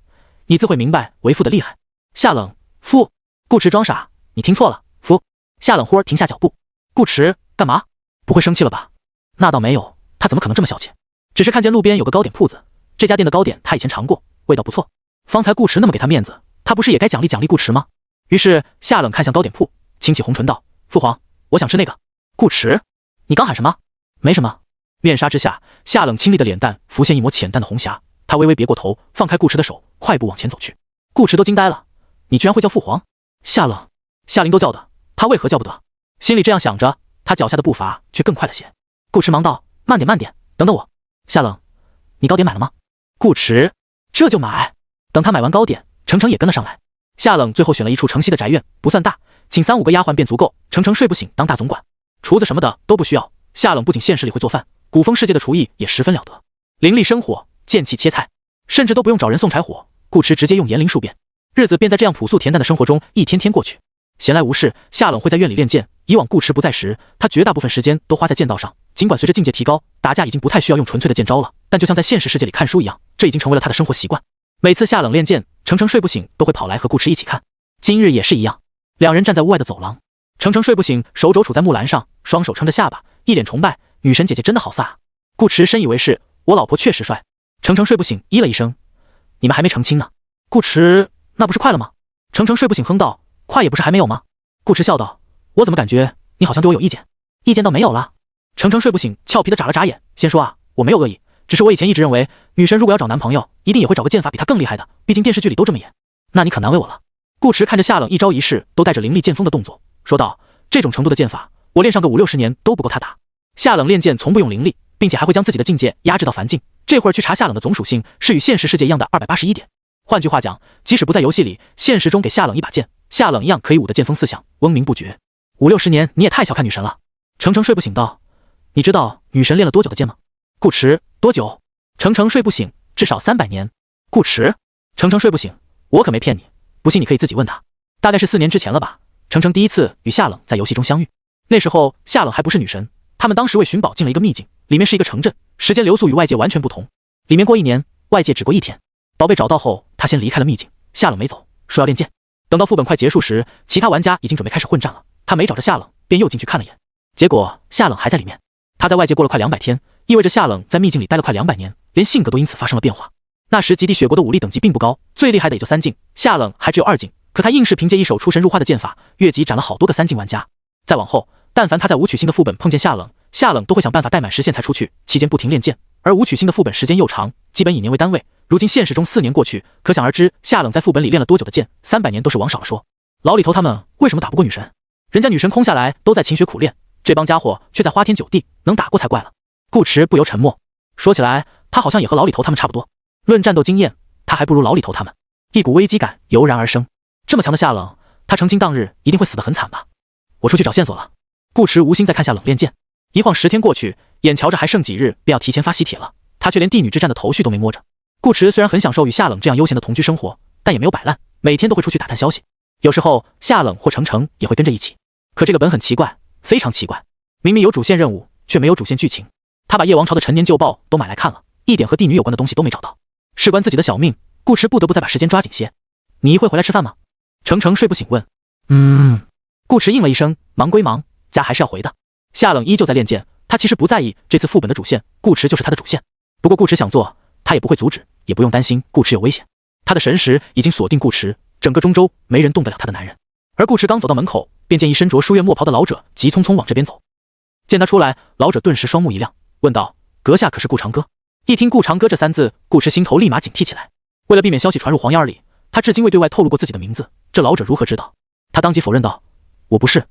你自会明白为父的厉害。夏冷，夫。顾池装傻，你听错了，夫。夏冷忽而停下脚步。顾池，干嘛？不会生气了吧？那倒没有，他怎么可能这么小气？只是看见路边有个糕点铺子，这家店的糕点他以前尝过，味道不错。方才顾池那么给他面子，他不是也该奖励奖励顾池吗？于是夏冷看向糕点铺，轻启红唇道：“父皇，我想吃那个。”顾池，你刚喊什么？没什么。面纱之下，夏冷清丽的脸蛋浮现一抹浅淡的红霞，他微微别过头，放开顾池的手，快步往前走去。顾池都惊呆了，你居然会叫父皇？夏冷，夏灵都叫的，他为何叫不得？心里这样想着，他脚下的步伐却更快了些。顾池忙道：“慢点慢点，等等我。”夏冷，你糕点买了吗？顾池，这就买。等他买完糕点，程程也跟了上来。夏冷最后选了一处城西的宅院，不算大，请3、5个丫鬟便足够。程程睡不醒当大总管，厨子什么的都不需要。夏冷不仅现实里会做饭，古风世界的厨艺也十分了得，灵力生火，剑气切菜，甚至都不用找人送柴火，顾池直接用炎灵数遍。日子便在这样朴素恬淡的生活中一天天过去。闲来无事，夏冷会在院里练剑。以往顾池不在时，他绝大部分时间都花在剑道上。尽管随着境界提高，打架已经不太需要用纯粹的剑招了，但就像在现实世界里看书一样，这已经成为了他的生活习惯。每次夏冷练剑，程程睡不醒都会跑来和顾池一起看。今日也是一样，两人站在屋外的走廊，程程睡不醒手肘杵在木栏上，双手撑着下巴，一脸崇拜：“女神姐姐真的好飒。”顾池深以为是，我老婆确实帅。程程睡不醒咦了一声：“你们还没成亲呢。”顾池，那不是快了吗？程程睡不醒哼道：“快也不是还没有吗？”顾池笑道：“我怎么感觉你好像对我有意见？意见倒没有了。”程程睡不醒俏皮的眨了眨眼，先说啊，我没有恶意，只是我以前一直认为，女神如果要找男朋友，一定也会找个剑法比她更厉害的，毕竟电视剧里都这么演。那你可难为我了。顾池看着夏冷一招一式都带着凌厉剑锋的动作，说道：“这种程度的剑法，我练上个5、60年都不够他打。”夏冷练剑从不用凌厉，并且还会将自己的境界压制到凡境。这会儿去查夏冷的总属性是与现实世界一样的281点。换句话讲，即使不在游戏里，现实中给夏冷一把剑，夏冷一样可以舞得剑锋四响，嗡鸣不绝。5、60年你也太小看女神了。程程睡不醒道：“你知道女神练了多久的剑吗？”顾池，多久？程程睡不醒，至少300年。顾池，程程睡不醒，我可没骗你，不信你可以自己问他。大概是4年之前了吧。程程第一次与夏冷在游戏中相遇，那时候夏冷还不是女神，他们当时为寻宝进了一个秘境，里面是一个城镇，时间流速与外界完全不同，里面过1年，外界只过1天。宝贝找到后，他先离开了秘境，夏冷没走，说要练剑。等到副本快结束时，其他玩家已经准备开始混战了，他没找着夏冷，便又进去看了眼，结果夏冷还在里面。他在外界过了快200天，意味着夏冷在秘境里待了快200年，连性格都因此发生了变化。那时极地雪国的武力等级并不高，最厉害的也就3境，夏冷还只有2境，可他硬是凭借一手出神入化的剑法，越级斩了好多个3境玩家。再往后，但凡他在武曲星的副本碰见夏冷，夏冷都会想办法待满10线才出去，期间不停练剑。而武曲星的副本时间又长，基本以年为单位。如今现实中4年过去，可想而知夏冷在副本里练了多久的剑，300年都是往少了说。老李头他们为什么打不过女神？人家女神空下来都在勤学苦练，这帮家伙却在花天酒地，能打过才怪了。顾池不由沉默，说起来他好像也和老李头他们差不多，论战斗经验，他还不如老李头他们。一股危机感油然而生，这么强的夏冷，他成亲当日一定会死得很惨吧？我出去找线索了。顾池无心再看夏冷练剑，一晃10天过去，眼瞧着还剩几日便要提前发喜帖了，他却连帝女之战的头绪都没摸着。顾池虽然很享受与夏冷这样悠闲的同居生活，但也没有摆烂，每天都会出去打探消息。有时候夏冷或程程也会跟着一起。可这个本很奇怪，非常奇怪，明明有主线任务，却没有主线剧情。他把夜王朝的陈年旧报都买来看了，一点和帝女有关的东西都没找到。事关自己的小命，顾池不得不再把时间抓紧些。你一会回来吃饭吗？程程睡不醒问。顾池应了一声，忙归忙，家还是要回的。夏冷依旧在练剑，他其实不在意这次副本的主线，顾池就是他的主线。不过顾池想做，他也不会阻止，也不用担心顾池有危险。他的神识已经锁定顾池，整个中州没人动得了他的男人。而顾池刚走到门口，便见一身着书院墨袍的老者急匆匆往这边走。见他出来，老者顿时双目一亮，问道：“阁下可是顾长歌？”一听顾长歌这3字，顾池心头立马警惕起来。为了避免消息传入黄烟里，他至今未对外透露过自己的名字，这老者如何知道？他当即否认道：“我不是，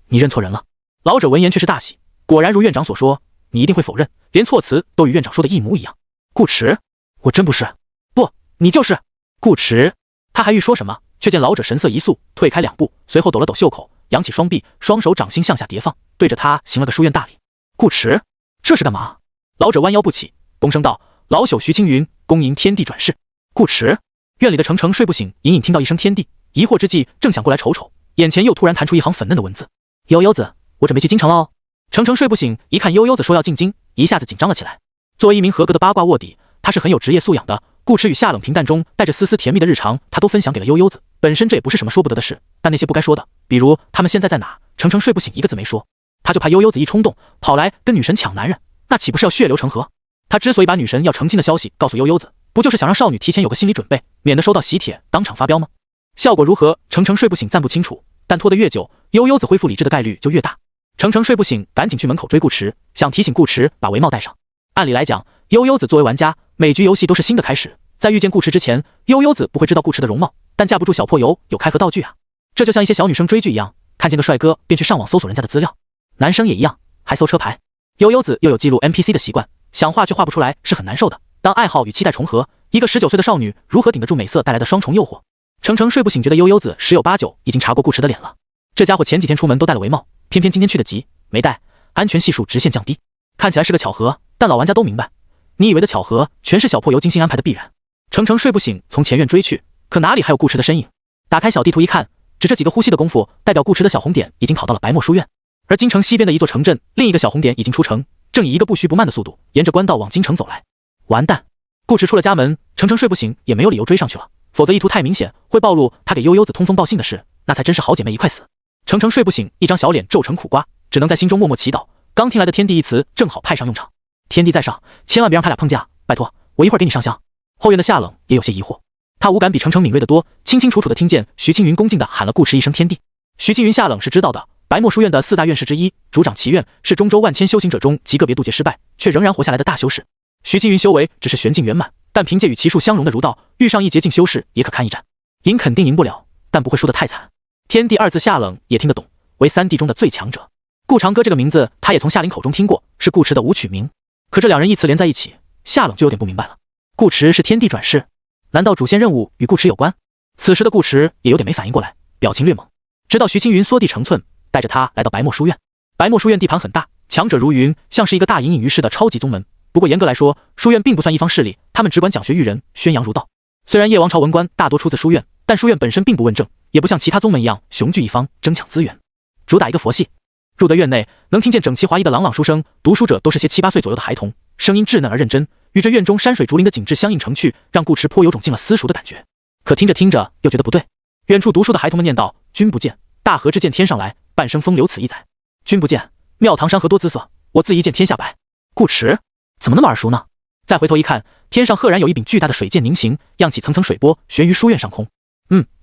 你认错人了。”老者闻言却是大喜，果然如院长所说，你一定会否认，连措辞都与院长说的一模一样。顾池，我真不是。不，你就是。顾迟，他还欲说什么，却见老者神色一肃，退开2步，随后抖了抖袖口，扬起双臂，双手掌心向下叠放，对着他行了个书院大礼。顾迟，这是干嘛？老者弯腰不起，躬声道：“老朽徐青云，恭迎天帝转世。”顾迟，院里的程程睡不醒，隐隐听到一声天帝，疑惑之际，正想过来瞅瞅，眼前又突然弹出一行粉嫩的文字：“悠悠子，我准备去京城了哦。”程程睡不醒，一看悠悠子说要进京，一下子紧张了起来。作为一名合格的八卦卧底，他是很有职业素养的。顾迟与夏冷平淡中带着丝丝甜蜜的日常，他都分享给了悠悠子。本身这也不是什么说不得的事，但那些不该说的，比如他们现在在哪，程程睡不醒一个字没说。他就怕悠悠子一冲动，跑来跟女神抢男人，那岂不是要血流成河？他之所以把女神要成亲的消息告诉悠悠子，不就是想让少女提前有个心理准备，免得收到喜帖当场发飙吗？效果如何，程程睡不醒暂不清楚，但拖得越久，悠悠子恢复理智的概率就越大。程程睡不醒，赶紧去门口追顾迟，想提醒顾迟把帷帽戴上。按理来讲，悠悠子作为玩家，每局游戏都是新的开始，在遇见顾迟之前，悠悠子不会知道顾迟的容貌，但架不住小破油有开盒道具啊。这就像一些小女生追剧一样，看见个帅哥便去上网搜索人家的资料，男生也一样，还搜车牌。悠悠子又有记录 NPC 的习惯，想画却画不出来是很难受的。当爱好与期待重合，一个19岁的少女如何顶得住美色带来的双重诱惑？程程睡不醒觉得悠悠子10有8九已经查过顾迟的脸了。这家伙前几天出门都戴了帷帽，偏偏今天去得急没戴，安全系数直线降低。看起来是个巧合，但老玩家都明白，你以为的巧合全是小破油精心安排的必然。程程睡不醒从前院追去，可哪里还有顾迟的身影？打开小地图一看，只这几个呼吸的功夫，代表顾迟的小红点已经跑到了白墨书院。而京城西边的一座城镇，另一个小红点已经出城，正以一个不徐不慢的速度沿着官道往京城走来。完蛋！顾迟出了家门，程程睡不醒也没有理由追上去了，否则意图太明显，会暴露他给悠悠子通风报信的事，那才真是好姐妹一块死。程程睡不醒，一张小脸皱成苦瓜，只能在心中默默祈祷，刚听来的天地一词正好派上用场。天地在上，千万别让他俩碰架，拜托，我一会儿给你上香。后院的夏冷也有些疑惑，他五感比程程敏锐得多，清清楚楚地听见徐青云恭敬地喊了顾迟一声天地。徐青云夏冷是知道的，白墨书院的4大院士之一，主掌其院，是中州万千修行者中极个别渡劫失败却仍然活下来的大修士。徐青云修为只是玄境圆满，但凭借与其术相融的儒道，遇上一捷境修士也可堪一战。赢肯定赢不了，但不会输得太惨。天地二字夏冷也听得懂，为3地中的最强者。顾长歌这个名字他也从夏林口中听过，是顾迟的舞曲名。可这两人一词连在一起，夏冷就有点不明白了。顾迟是天地转世，难道主线任务与顾迟有关？此时的顾迟也有点没反应过来，表情略懵。直到徐青云缩地成寸，带着他来到白墨书院。白墨书院地盘很大，强者如云，像是一个大隐隐于市的超级宗门。不过严格来说，书院并不算一方势力，他们只管讲学育人，宣扬儒道。虽然叶王朝文官大多出自书院，但书院本身并不问政，也不像其他宗门一样雄踞一方，争抢资源，主打一个佛系。入得院内，能听见整齐划一的朗朗书声，读书者都是些7、8岁左右的孩童，声音稚嫩而认真，与这院中山水竹林的景致相映成趣，让顾迟颇有种进了私塾的感觉。可听着听着又觉得不对，远处读书的孩童们念道：“君不见，大河之见天上来，半生风流此一载。君不见，庙堂山河多姿色，我自一见天下白。”顾迟怎么那么耳熟呢？再回头一看，天上赫然有一柄巨大的水剑凝形，漾起层层水波，悬于书院上空。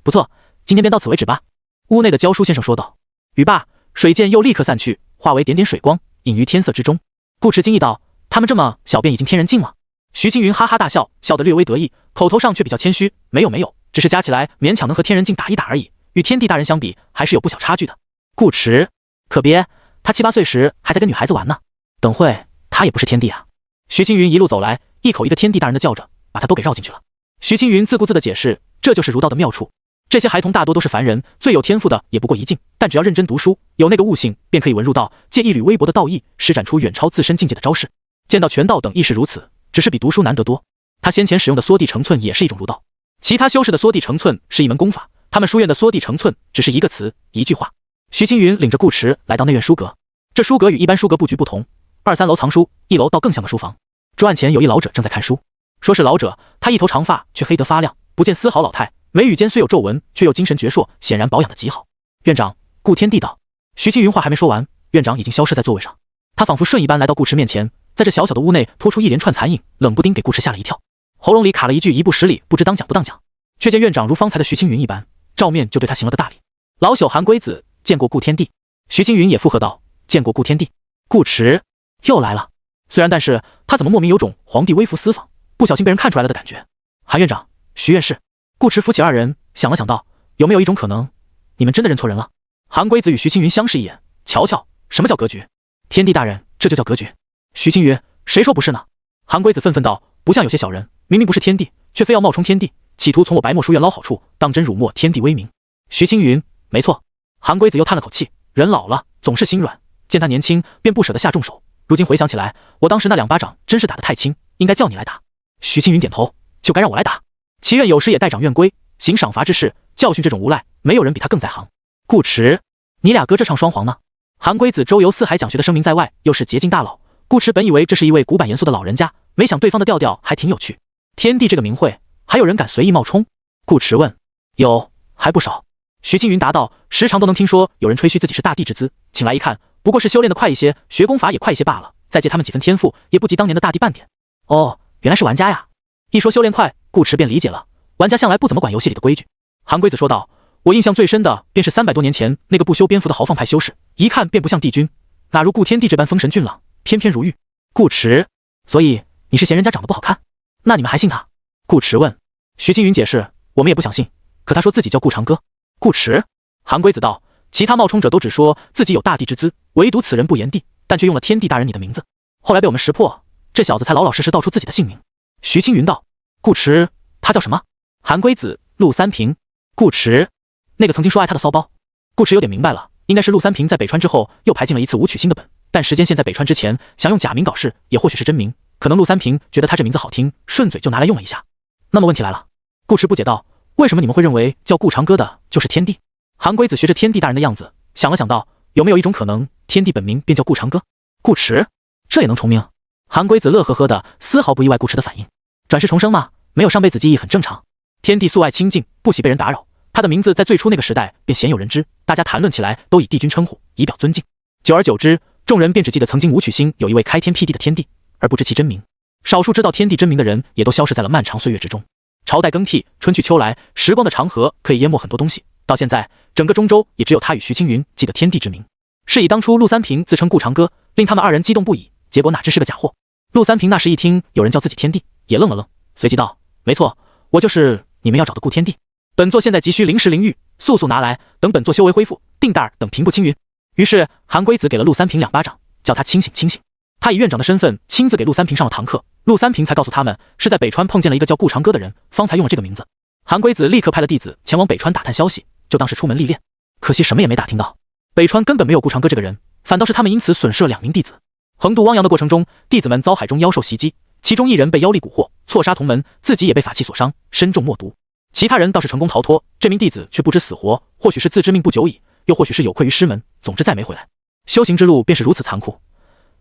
不错，今天便到此为止吧。屋内的教书先生说道。语罢，水剑又立刻散去，化为点点水光，隐于天色之中。顾迟惊异道：“他们这么小便已经天人境了？”徐青云哈哈大笑，笑得略微得意，口头上却比较谦虚：“没有，只是加起来勉强能和天人境打一打而已，与天地大人相比，还是有不小差距的。”顾迟可别，他7、8岁时还在跟女孩子玩呢，等会他也不是天地啊。徐青云一路走来，一口一个天地大人的叫着，把他都给绕进去了。徐青云自顾自地解释，这就是儒道的妙处。这些孩童大多都是凡人，最有天赋的也不过一境，但只要认真读书，有那个悟性，便可以文入道，借一缕微薄的道义，施展出远超自身境界的招式。剑道、拳道等亦是如此，只是比读书难得多。他先前使用的缩地成寸也是一种儒道，其他修士的缩地成寸是一门功法，他们书院的缩地成寸只是一个词一句话。徐青云领着顾迟来到内院书阁，这书阁与一般书阁布局不同，2、3楼藏书，1楼倒更像个书房。桌案前有一老者正在看书，说是老者，他一头长发却黑得发亮，不见丝毫老态，眉宇间虽有皱纹，却又精神矍铄，显然保养得极好。院长，顾天地道。徐青云话还没说完，院长已经消失在座位上。他仿佛瞬移般来到顾迟面前，在这小小的屋内拖出一连串残影，冷不丁给顾迟吓了一跳，喉咙里卡了一句一不十里，不知当讲不当讲。却见院长如方才的徐青云一般，照面就对他行了个大礼。老朽韩龟子见过顾天地。徐青云也附和道：“见过顾天地。”顾迟又来了，虽然但是他怎么莫名有种皇帝微服私访，不小心被人看出来了的感觉。韩院长，徐院士。顾迟扶起2人，想了想道：“有没有一种可能，你们真的认错人了？”韩龟子与徐青云相视一眼，瞧瞧，什么叫格局？天地大人，这就叫格局。徐青云，谁说不是呢？韩龟子愤愤道：“不像有些小人，明明不是天地，却非要冒充天帝，企图从我白墨书院捞好处，当真辱没天帝威名。徐青云，没错。韩龟子又叹了口气，人老了总是心软，见他年轻便不舍得下重手。如今回想起来，我当时那2巴掌真是打得太轻，应该叫你来打。徐青云点头，就该让我来打。其院有时也代长院规，行赏罚之事，教训这种无赖，没有人比他更在行。顾迟，你俩搁这唱双簧呢？韩龟子周游四海讲学的声名在外，又是捷径大佬。顾迟本以为这是一位古板严肃的老人家，没想对方的调调还挺有趣。天帝这个名讳，还有人敢随意冒充？顾迟问。有，还不少。徐青云答道，时常都能听说有人吹嘘自己是大帝之资，请来一看，不过是修炼的快一些，学功法也快一些罢了，再借他们几分天赋，也不及当年的大帝半点。哦，原来是玩家呀。一说修炼快，顾迟便理解了，玩家向来不怎么管游戏里的规矩。韩龟子说道，我印象最深的便是300多年前那个不修边幅的豪放派修士，一看便不像帝君，哪如顾天帝这般风神俊朗，翩翩如玉。顾迟，所以你是嫌人家长得不好看？那你们还信他？顾迟问。徐青云解释，我们也不想信，可他说自己叫顾长歌。顾迟，韩龟子道，其他冒充者都只说自己有大帝之资，唯独此人不言帝，但却用了天帝大人你的名字，后来被我们识破，这小子才老老实实道出自己的姓名。徐青云道，顾迟，他叫什么？韩龟子，陆三平。顾迟，那个曾经说爱他的骚包。顾迟有点明白了，应该是陆三平在北川之后又排进了一次武曲星的本，但时间线在北川之前，想用假名搞事，也或许是真名，可能陆三平觉得他这名字好听，顺嘴就拿来用了一下。那么问题来了，顾迟不解道，为什么你们会认为叫顾长歌的就是天帝？韩龟子学着天帝大人的样子，想了想道，有没有一种可能，天帝本名便叫顾长歌？顾迟，这也能重名？韩龟子乐呵呵的，丝毫不意外顾迟的反应。转世重生嘛，没有上辈子记忆很正常。天帝素爱清静，不喜被人打扰，他的名字在最初那个时代便鲜有人知，大家谈论起来都以帝君称呼，以表尊敬。久而久之，众人便只记得曾经武曲星有一位开天辟地的天帝，而不知其真名。少数知道天帝真名的人也都消失在了漫长岁月之中。朝代更替，春去秋来，时光的长河可以淹没很多东西。到现在，整个中州也只有他与徐青云记得天帝之名。是以当初陆三平自称顾长歌，令他们2人激动不已，结果哪知是个假货。陆三平那时一听有人叫自己天帝，也愣了愣，随即道，没错，我就是你们要找的顾天帝。本座现在急需灵石灵玉，速速拿来，等本座修为恢复，定大等平步青云。于是韩龟子给了陆三平2巴掌，叫他清醒清醒。他以院长的身份亲自给陆三平上了堂课，陆三平才告诉他们是在北川碰见了一个叫顾长歌的人，方才用了这个名字。韩龟子立刻派了弟子前往北川打探消息，就当是出门历练。可惜什么也没打听到，北川根本没有顾长歌这个人，反倒是他们因此损失了2名弟子。横渡汪洋的过程中，弟子们遭海中妖兽袭击，其中1人被妖力蛊惑，错杀同门，自己也被法器所伤，身中墨毒。其他人倒是成功逃脱，这名弟子却不知死活，或许是自知命不久矣，又或许是有愧于师门，总之再没回来。修行之路便是如此残酷，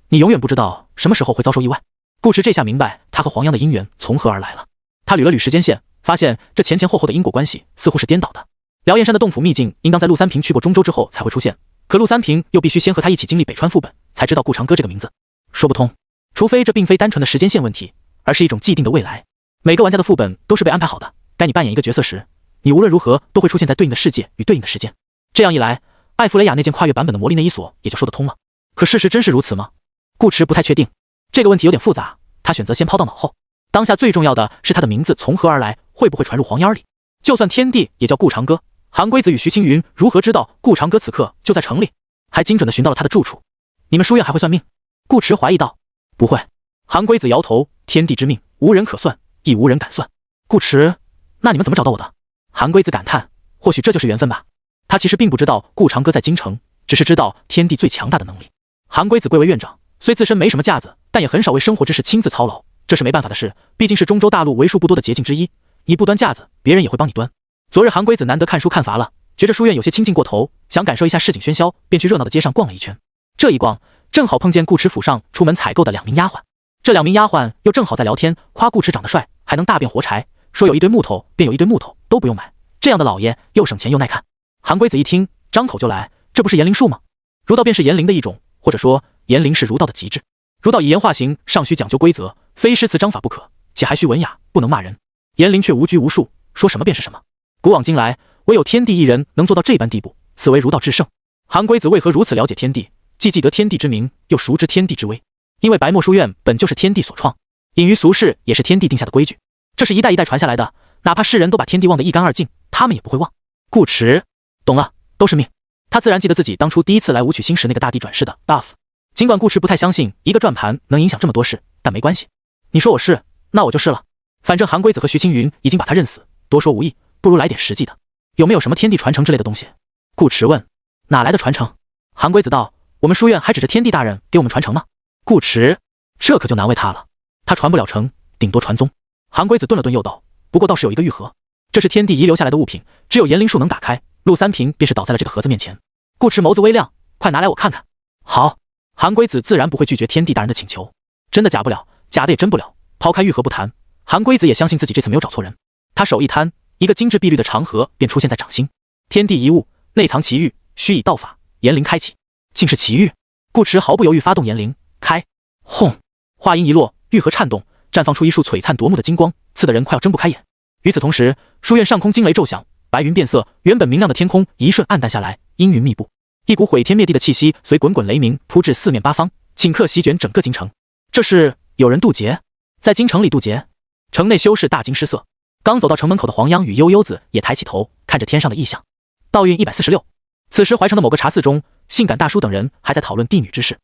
你永远不知道什么时候会遭受意外。顾迟这下明白他和黄洋的姻缘从何而来了。他捋了捋时间线，发现这前前后后的因果关系似乎是颠倒的。辽焰山的洞府秘境应当在陆三平去过中州之后才会出现，可陆三平又必须先和他一起经历北川副本，才知道顾长歌这个名字。说不通，除非这并非单纯的时间线问题，而是一种既定的未来。每个玩家的副本都是被安排好的，该你扮演一个角色时，你无论如何都会出现在对应的世界与对应的时间。这样一来，艾弗雷亚那件跨越版本的魔力内衣锁也就说得通了。可事实真是如此吗？顾迟不太确定，这个问题有点复杂，他选择先抛到脑后。当下最重要的是他的名字从何而来，会不会传入黄烟里？就算天帝也叫顾长歌，韩龟子与徐青云如何知道顾长歌此刻就在城里，还精准地寻到了他的住处？你们书院还会算命？顾迟怀疑道。不会。韩龟子摇头，天地之命，无人可算，亦无人敢算。顾迟，那你们怎么找到我的？韩龟子感叹，或许这就是缘分吧。他其实并不知道顾长歌在京城，只是知道天帝最强大的能力。韩龟子贵为院长，虽自身没什么架子，但也很少为生活之事亲自操劳，这是没办法的事，毕竟是中州大陆为数不多的捷径之一。你不端架子，别人也会帮你端。昨日韩龟子难得看书看乏了，觉着书院有些清静过头，想感受一下市井喧嚣，便去热闹的街上逛了一圈。这一逛，正好碰见顾迟府上出门采购的2名丫鬟。这2名丫鬟又正好在聊天，夸顾迟长得帅，还能大变活柴，说有一堆木头便有一堆木头，都不用买，这样的老爷又省钱又耐看。韩龟子一听，张口就来，这不是言灵术吗？儒道便是言灵的一种，或者说言灵是儒道的极致。儒道以言化形，尚需讲究规则，非诗词章法不可，且还需文雅，不能骂人。言灵却无拘无束，说什么便是什么。古往今来，唯有天帝一人能做到这般地步，此为儒道至圣。韩龟子为何如此了解天帝，既记得天帝之名，又熟知天帝之威？因为白墨书院本就是天帝所创，隐于俗世也是天帝定下的规矩，这是一代一代传下来的，哪怕世人都把天帝忘得一干二净，他们也不会忘。顾迟，懂了，都是命。他自然记得自己当初第一次来武曲星时那个大帝转世的 buff。尽管顾迟不太相信一个转盘能影响这么多事，但没关系。你说我是，那我就是了。反正韩龟子和徐青云已经把他认死，多说无益，不如来点实际的。有没有什么天地传承之类的东西？顾驰问。哪来的传承？韩龟子道，我们书院还指着天地大人给我们传承呢。顾驰，这可就难为他了，他传不了承，顶多传宗。韩龟子顿了顿又道，不过倒是有一个玉盒，这是天地遗留下来的物品，只有延灵术能打开，陆三平便是倒在了这个盒子面前。顾驰眸子微亮，快拿来我看看。好，韩龟子自然不会拒绝天地大人的请求，真的假不了，假的也真不了。抛开玉盒不谈，韩龟子也相信自己这次没有找错人。他手一摊，一个精致碧绿的长盒便出现在掌心。天地遗物，内藏奇玉，须以道法延灵开启。竟是奇玉！顾驰毫不犹豫发动延灵开。轰！话音一落，玉盒颤动，绽放出一束璀璨夺目的金光，刺得人快要睁不开眼。与此同时，书院上空惊雷骤响，白云变色，原本明亮的天空一瞬暗淡下来，阴云密布，一股毁天灭地的气息随滚滚雷鸣扑至四面八方，顷刻席卷整个京城。这是有人渡劫，在京城里渡劫。城内修士大惊失色，刚走到城门口的黄央与悠悠子也抬起头看着天上的异象。道运146。此时怀城的某个茶肆中，性感大叔等人还在讨论帝女之事。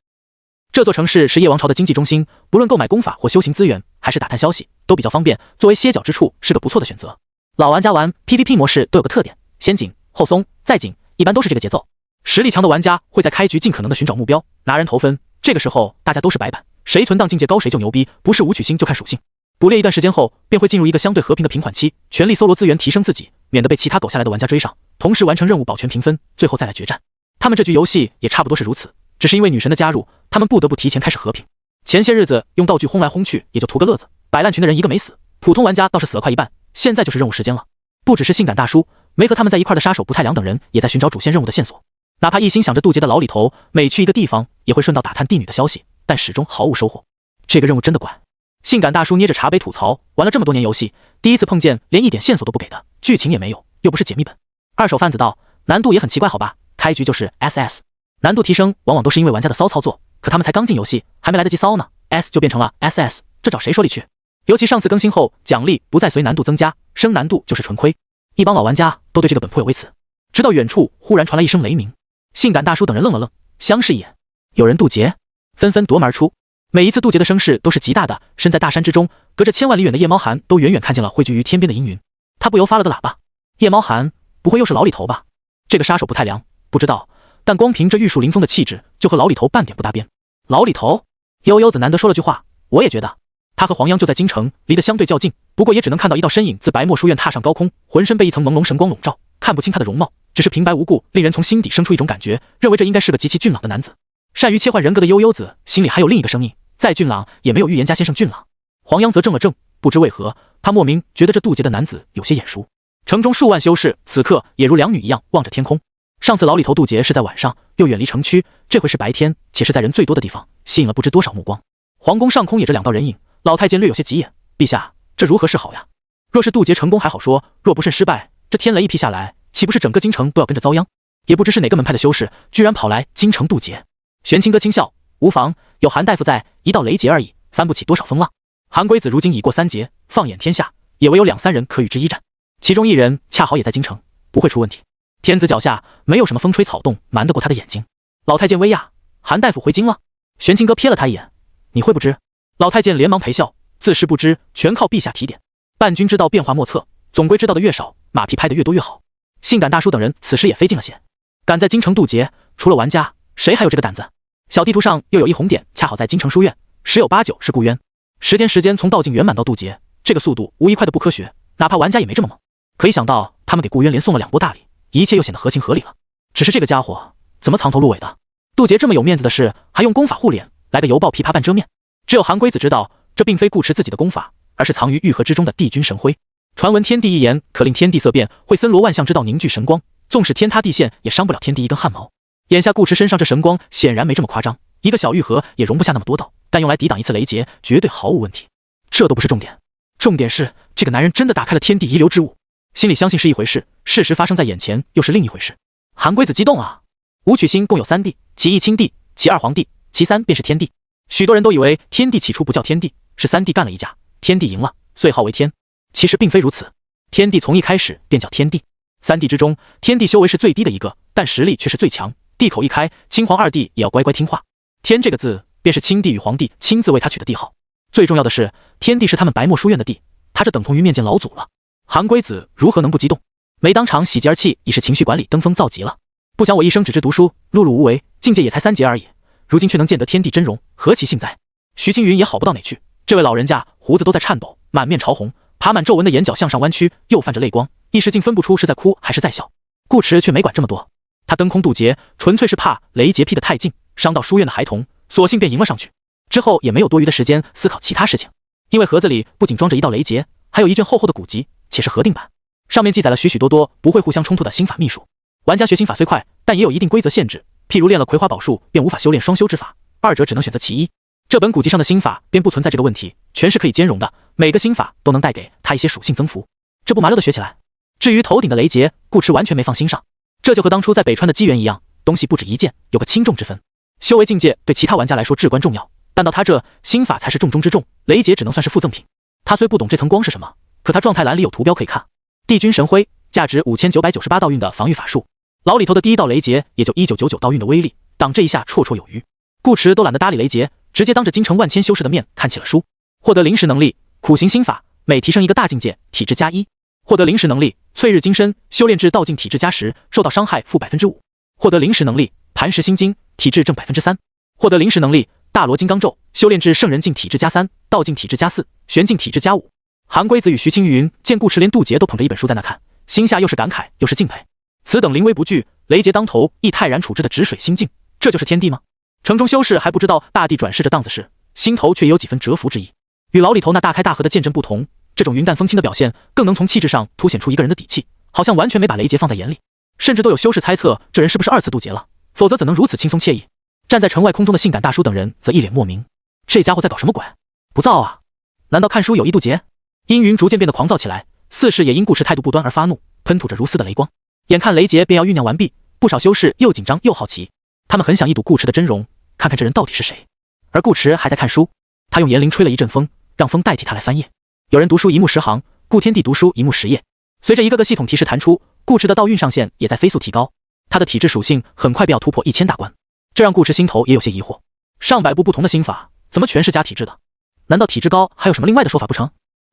这座城市是叶王朝的经济中心，不论购买功法或修行资源，还是打探消息，都比较方便，作为歇脚之处是个不错的选择。老玩家玩 PVP 模式都有个特点，先紧后松再紧，一般都是这个节奏。实力强的玩家会在开局尽可能的寻找目标，拿人头分，这个时候大家都是白板，谁存档境界高谁就牛逼，不是武曲星就看属性。捕猎一段时间后，便会进入一个相对和平的平缓期，全力搜罗资源提升自己，免得被其他苟下来的玩家追上，同时完成任务保全评分，最后再来决战。他们这局游戏也差不多是如此，只是因为女神的加入，他们不得不提前开始和平。前些日子用道具轰来轰去也就图个乐子，摆烂群的人一个没死，普通玩家倒是死了快一半，现在就是任务时间了。不只是性感大叔，没和他们在一块的杀手不太良等人也在寻找主线任务的线索。哪怕一心想着渡劫的老李头，每去一个地方也会顺道打探帝女的消息，但始终毫无收获。这个任务真的怪。性感大叔捏着茶杯吐槽，玩了这么多年游戏，第一次碰见连一点线索都不给的，剧情也没有，又不是解密本。二手贩子道，难度也很奇怪好吧，开局就是 SS， 难度提升往往都是因为玩家的骚操作，可他们才刚进游戏，还没来得及骚呢 ，S 就变成了 SS， 这找谁说理去？尤其上次更新后，奖励不再随难度增加，升难度就是纯亏。一帮老玩家都对这个本颇有微词，直到远处忽然传来一声雷鸣，性感大叔等人愣了愣，相视一眼，有人渡劫，纷纷夺门而出。每一次渡劫的声势都是极大的，身在大山之中，隔着千万里远的夜猫寒都远远看见了汇聚于天边的阴云。他不由发了个喇叭：夜猫寒，不会又是老李头吧？这个杀手不太良，不知道，但光凭这玉树临风的气质，就和老李头半点不搭边。老李头，悠悠子难得说了句话，我也觉得。他和黄央就在京城，离得相对较近，不过也只能看到一道身影自白墨书院踏上高空，浑身被一层朦胧神光笼罩，看不清他的容貌，只是平白无故令人从心底生出一种感觉，认为这应该是个极其俊朗的男子。善于切换人格的悠悠子心里还有另一个声音，再俊朗也没有预言家先生俊朗。黄央则怔了怔，不知为何，他莫名觉得这渡劫的男子有些眼熟。城中数万修士此刻也如两女一样望着天空。上次老李头渡劫是在晚上，又远离城区，这回是白天，且是在人最多的地方，吸引了不知多少目光。皇宫上空也这两道人影，老太监略有些急眼，陛下，这如何是好呀？若是渡劫成功还好说，若不慎失败，这天雷一劈下来，岂不是整个京城都要跟着遭殃？也不知是哪个门派的修士居然跑来京城渡劫。玄清哥轻笑，无妨，有韩大夫在，一道雷劫而已，翻不起多少风浪。韩龟子如今已过3劫，放眼天下，也唯有2、3人可与之一战，其中一人恰好也在京城，不会出问题。天子脚下没有什么风吹草动瞒得过他的眼睛。老太监微讶，韩大夫回京了？玄清哥瞥了他一眼，你会不知？老太监连忙陪笑，自是不知，全靠陛下提点。伴君之道变化莫测，总归知道的越少，马屁拍得越多越好。性感大叔等人此时也飞进了线，敢在京城渡劫，除了玩家，谁还有这个胆子？小地图上又有一红点，恰好在京城书院，十有八九是顾渊。10天时间从道境圆满到渡劫，这个速度无疑快得不科学，哪怕玩家也没这么猛。可以想到他们给顾渊连送了2波大礼，一切又显得合情合理了。只是这个家伙怎么藏头露尾的？渡劫这么有面子的事，还用功法护脸，来个犹抱琵琶半遮面。只有韩龟子知道，这并非顾持自己的功法，而是藏于玉盒之中的帝君神辉。传闻天地一言可令天地色变，会森罗万象之道凝聚神光，纵使天塌地陷也伤不了天地一根汗毛。眼下顾持身上这神光显然没这么夸张，一个小玉盒也容不下那么多道，但用来抵挡一次雷劫绝对毫无问题。这都不是重点，重点是这个男人真的打开了天地遗留之物。心里相信是一回事，事实发生在眼前又是另一回事。韩龟子激动啊！武曲星共有3帝，其一青帝，其二黄帝，其三便是天帝。许多人都以为天帝起初不叫天帝，是3帝干了一架，天帝赢了，遂号为天。其实并非如此，天帝从一开始便叫天帝。3帝之中，天帝修为是最低的一个，但实力却是最强。帝口一开，青黄2帝也要乖乖听话。天这个字，便是青帝与黄帝亲自为他取的帝号。最重要的是，天帝是他们白墨书院的帝，他这等同于面见老祖了。韩龟子如何能不激动？没当场喜极而泣，已是情绪管理登峰造极了。不想我一生只知读书，碌碌无为，境界也才3节而已，如今却能见得天地真容，何其幸哉！徐青云也好不到哪去，这位老人家胡子都在颤抖，满面潮红，爬满皱纹的眼角向上弯曲，又泛着泪光，一时竟分不出是在哭还是在笑。顾迟却没管这么多，他登空渡劫，纯粹是怕雷劫劈得太近，伤到书院的孩童，索性便迎了上去。之后也没有多余的时间思考其他事情，因为盒子里不仅装着一道雷劫，还有一卷厚厚的古籍，且是核定版，上面记载了许许多多不会互相冲突的心法秘术。玩家学心法虽快，但也有一定规则限制，譬如练了葵花宝术便无法修炼双修之法，二者只能选择其一。这本古籍上的心法便不存在这个问题，全是可以兼容的，每个心法都能带给他一些属性增幅，这不麻溜的学起来。至于头顶的雷劫，顾迟完全没放心上，这就和当初在北川的机缘一样，东西不止一件，有个轻重之分。修为境界对其他玩家来说至关重要，但到他这，心法才是重中之重，雷劫只能算是附赠品。他虽不懂这层光是什么，可他状态栏里有图标可以看，帝君神辉，价值5998道运的防御法术，牢里头的第一道雷劫也就1999道运的威力，挡这一下绰绰有余。顾迟都懒得搭理雷劫，直接当着京城万千修士的面看起了书。获得灵石能力，苦行心法，每提升一个大境界，体质加1。获得灵石能力，淬日金身，修炼至道境体质加10，受到伤害负 5%。获得灵石能力，磐石心经，体质正 3%。获得灵石能力，大罗金刚咒，修炼至圣人境体质加3，道境体质加4，玄境体质加5。韩龟子与徐青云见顾迟连渡劫都捧着一本书在那看，心下又是感慨又是敬佩。此等临危不惧，雷劫当头亦泰然处置的止水心境，这就是天地吗？城中修士还不知道大地转世这档子事，心头却也有几分折服之意。与牢里头那大开大合的剑阵不同，这种云淡风轻的表现更能从气质上凸显出一个人的底气，好像完全没把雷劫放在眼里。甚至都有修士猜测这人是不是2次渡劫了，否则怎能如此轻松惬意。站在城外空中的性感大叔等人则一脸莫名，这家伙在搞什么鬼？不造啊？难道看书有意渡劫？阴云逐渐变得狂躁起来，四世也因顾迟态度不端而发怒，喷吐着如丝的雷光。眼看雷劫便要酝酿完毕，不少修士又紧张又好奇，他们很想一睹顾迟的真容，看看这人到底是谁。而顾迟还在看书，他用言灵吹了一阵风，让风代替他来翻页。有人读书一目10行，顾天地读书一目10页。随着一个个系统提示弹出，顾迟的道运上限也在飞速提高，他的体质属性很快便要突破1000大关，这让顾迟心头也有些疑惑，上百部不同的心法，怎么全是加体质的？难道体质高还有什么另外的说法不成？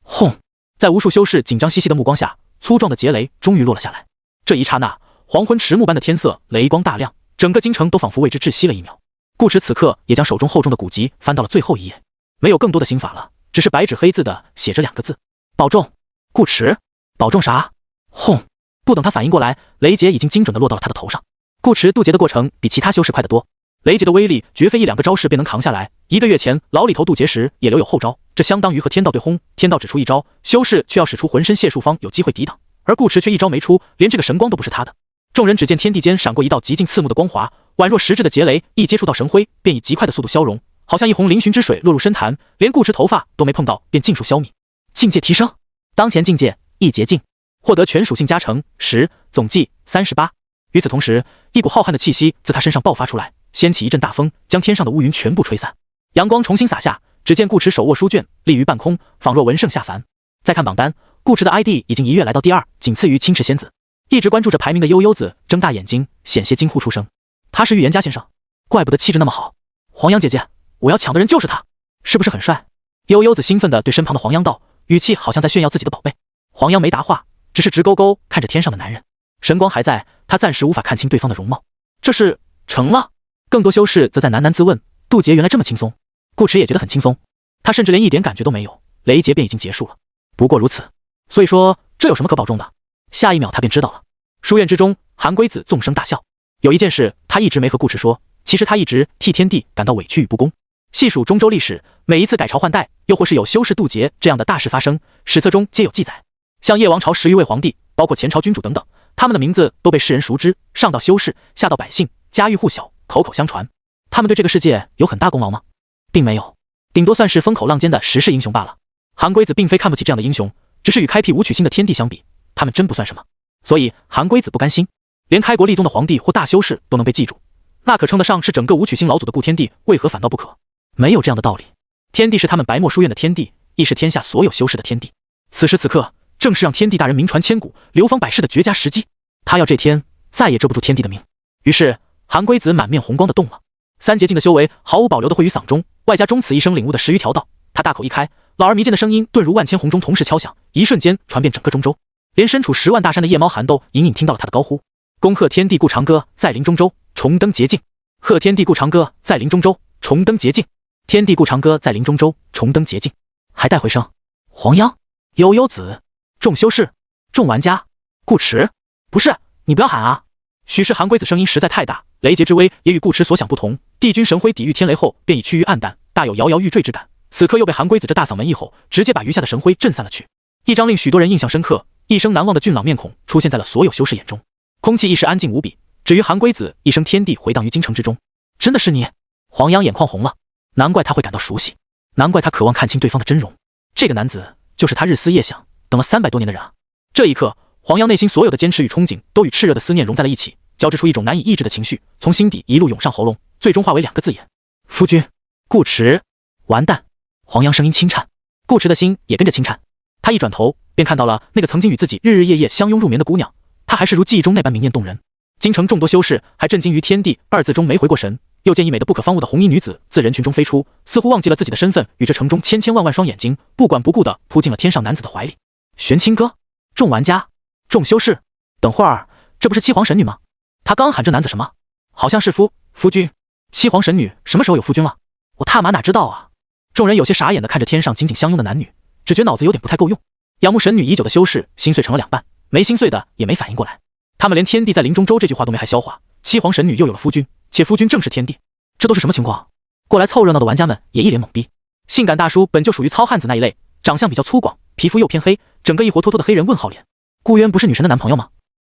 轰！在无数修士紧张兮兮的目光下，粗壮的劫雷终于落了下来。这一刹那，黄昏迟暮般的天色雷光大亮，整个京城都仿佛为之窒息了一秒。顾迟此刻也将手中厚重的古籍翻到了最后一页，没有更多的心法了，只是白纸黑字的写着2个字：保重。顾迟，保重啥？轰！不等他反应过来，雷劫已经精准地落到了他的头上。顾迟渡劫的过程比其他修士快得多，雷劫的威力绝非1-2个招式便能扛下来。1个月前牢里头渡劫时也留有后招，这相当于和天道对轰，天道只出一招，修士却要使出浑身解数方有机会抵挡，而顾迟却一招没出，连这个神光都不是他的。众人只见天地间闪过一道极尽刺目的光华，宛若实质的劫雷，一接触到神辉便以极快的速度消融，好像一泓嶙峋之水落入深潭，连顾迟头发都没碰到便尽数消弭。境界提升，当前境界一劫境，获得全属性加成10，总计38。与此同时，一股浩瀚的气息自他身上爆发出来，掀起一阵大风，将天上的乌云全部吹散。阳光重新洒下，只见顾迟手握书卷，立于半空，仿若文圣下凡。再看榜单，顾迟的 ID 已经一跃来到第2，仅次于青赤仙子。一直关注着排名的悠悠子睁大眼睛，险些惊呼出声。他是预言家先生，怪不得气质那么好。黄杨姐姐，我要抢的人就是他，是不是很帅？悠悠子兴奋地对身旁的黄杨道，语气好像在炫耀自己的宝贝。黄杨没答话，只是直勾勾看着天上的男人，神光还在，他暂时无法看清对方的容貌。这是成了？更多修士则在喃喃自问，渡劫原来这么轻松。顾迟也觉得很轻松，他甚至连一点感觉都没有，雷劫便已经结束了。不过如此，所以说这有什么可保重的？下一秒他便知道了。书院之中，韩龟子纵声大笑。有一件事他一直没和顾迟说，其实他一直替天地感到委屈与不公。细数中州历史，每一次改朝换代，又或是有修士渡劫这样的大事发生，史册中皆有记载。像叶王朝10余位皇帝，包括前朝君主等等，他们的名字都被世人熟知，上到修士，下到百姓，家喻户晓，口口相传。他们对这个世界有很大功劳吗？并没有，顶多算是风口浪尖的时事英雄罢了。韩龟子并非看不起这样的英雄，只是与开辟武曲星的天地相比，他们真不算什么。所以韩龟子不甘心，连开国立宗的皇帝或大修士都能被记住，那可称得上是整个武曲星老祖的顾天地，为何反倒不可？没有这样的道理。天地是他们白墨书院的天地，亦是天下所有修士的天地。此时此刻，正是让天地大人名传千古、流芳百世的绝佳时机。他要这天再也遮不住天地的名。于是韩龟子满面红光的动了。3劫境的修为毫无保留的汇于嗓中，外加终此一生领悟的10余条道，他大口一开，老而弥坚的声音顿如万千洪钟同时敲响，一瞬间传遍整个中州，连身处10万大山的夜猫寒都隐隐听到了他的高呼：恭贺天地故长歌，在临中州重登捷径！贺天地故长歌，在临中州重登捷径！天地故长歌，在临中州重登捷径！还带回声：黄央、悠悠子、众修士、众玩家、顾池。不是，你不要喊啊！许是韩龟子声音实在太大，雷劫之威也与顾池所想不同。帝君神辉抵御天雷后，便已趋于暗淡，大有摇摇欲坠之感。此刻又被韩龟子这大嗓门一吼，直接把余下的神辉震散了去。一张令许多人印象深刻、一生难忘的俊朗面孔出现在了所有修士眼中，空气一时安静无比。至于韩龟子，一声天地回荡于京城之中。真的是你？黄央眼眶红了，难怪他会感到熟悉，难怪他渴望看清对方的真容。这个男子就是他日思夜想、等了300多年的人啊！这一刻，黄央内心所有的坚持与憧憬都与炽热的思念融在了一起，交织出一种难以抑制的情绪，从心底一路涌上喉咙，最终化为2个字眼：夫君。顾池。完蛋！黄央声音轻颤，顾池的心也跟着轻颤。他一转头，便看到了那个曾经与自己日日夜夜相拥入眠的姑娘，她还是如记忆中那般明艳动人。京城众多修士还震惊于天地2字中没回过神，又见一美得不可方物的红衣女子自人群中飞出，似乎忘记了自己的身份，与这城中千千万万双眼睛不管不顾地扑进了天上男子的怀里。玄清歌，众玩家，众修士，等会儿，这不是七皇神女吗？他刚喊这男子什么？好像是夫君。七皇神女什么时候有夫君了？我他妈哪知道啊！众人有些傻眼地看着天上紧紧相拥的男女，只觉脑子有点不太够用。仰慕神女已久的修士心碎成了2半，没心碎的也没反应过来。他们连天地在临中州这句话都没还消化，七皇神女又有了夫君，且夫君正是天地，这都是什么情况？过来凑热闹的玩家们也一脸懵逼。性感大叔本就属于糙汉子那一类，长相比较粗犷，皮肤又偏黑，整个一活脱脱的黑人问号脸。顾渊不是女神的男朋友吗？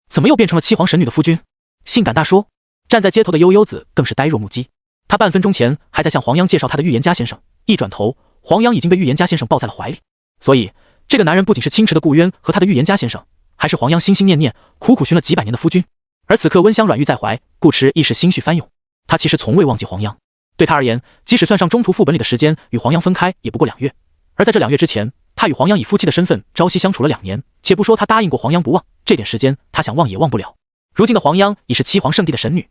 怎么又变成了七皇神女的夫君？性感大叔站在街头的悠悠子更是呆若木鸡，他半分钟前还在向黄央介绍他的预言家先生，一转头，黄央已经被预言家先生抱在了怀里。所以这个男人不仅是青池的顾渊和他的预言家先生，还是黄央心心念念苦苦寻了几百年的夫君。而此刻温香软玉在怀，顾池一时心绪翻涌。他其实从未忘记黄央，对他而言，即使算上中途副本里的时间，与黄央分开也不过2月。而在这2月之前，他与黄央以夫妻的身份朝夕相处了2年，且不说他答应过黄央不忘，这点时间他想忘也忘不了。如今的黄央已是七皇圣地的神女，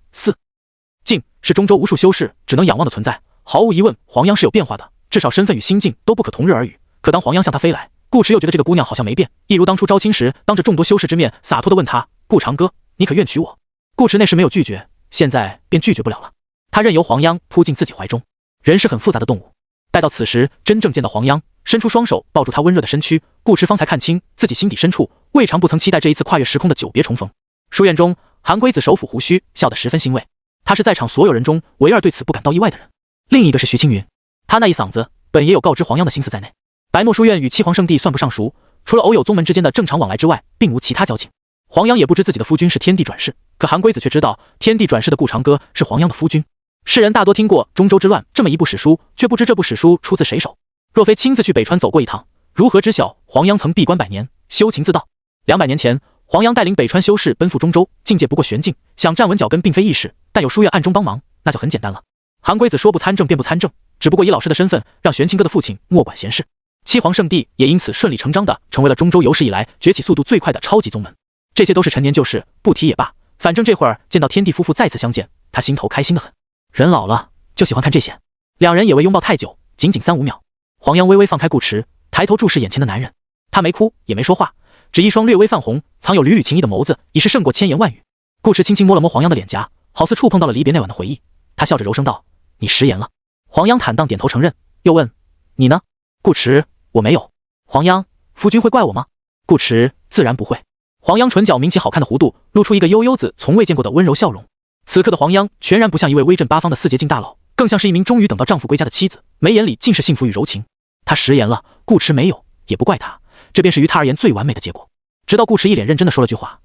竟是中州无数修士只能仰望的存在。毫无疑问，黄央是有变化的，至少身份与心境都不可同日而语。可当黄央向他飞来，顾池又觉得这个姑娘好像没变，一如当初招亲时，当着众多修士之面洒脱地问他：顾长歌，你可愿娶我？顾池那时没有拒绝，现在便拒绝不了了。他任由黄央扑进自己怀中。人是很复杂的动物，待到此时真正见到黄央，伸出双手抱住他温热的身躯，顾池方才看清自己心底深处未尝不曾期待这一次跨越时空的久别重逢。书院中，韩龟子手抚胡须，笑得十分欣慰。他是在场所有人中唯二对此不感到意外的人。另一个是徐青云，他那一嗓子本也有告知黄央的心思在内。白墨书院与七皇圣地算不上熟，除了偶有宗门之间的正常往来之外，并无其他交情。黄央也不知自己的夫君是天地转世，可韩龟子却知道天地转世的顾长歌是黄央的夫君。世人大多听过中州之乱这么一部史书，却不知这部史书出自谁手。若非亲自去北川走过一趟，如何知晓黄央曾闭关100年，修情自道？200年前，黄央带领北川修士奔赴中州，境界不过玄境，想站稳脚跟并非易事，但有书院暗中帮忙，那就很简单了。韩龟子说不参政便不参政，只不过以老师的身份让玄清哥的父亲莫管闲事。七皇圣地也因此顺理成章地成为了中州有史以来崛起速度最快的超级宗门。这些都是陈年旧事，不提也罢。反正这会儿见到天地夫妇再次相见，他心头开心得很。人老了就喜欢看这些。2人也未拥抱太久，仅仅3-5秒。黄央微微放开顾池，抬头注视眼前的男人。他没哭也没说话，只一双略微泛红、藏有缕缕情意的眸子，已是胜过千言万语。顾池轻轻摸了摸黄央的脸颊，好似触碰到了离别那晚的回忆。他笑着柔声道：“你食言了。”黄央坦荡点头承认，又问：“你呢？”顾池：“我没有。”黄央：“夫君会怪我吗？”顾池：“自然不会。”黄央唇角抿起好看的弧度，露出一个悠悠子从未见过的温柔笑容。此刻的黄央全然不像一位威震八方的4阶境大佬，更像是一名终于等到丈夫归家的妻子，眉眼里尽是幸福与柔情。他食言了，顾池没有，也不怪他，这便是于他而言最完美的结果。直到顾池一脸认真地说了句话：“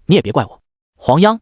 你也别怪我。”黄央：“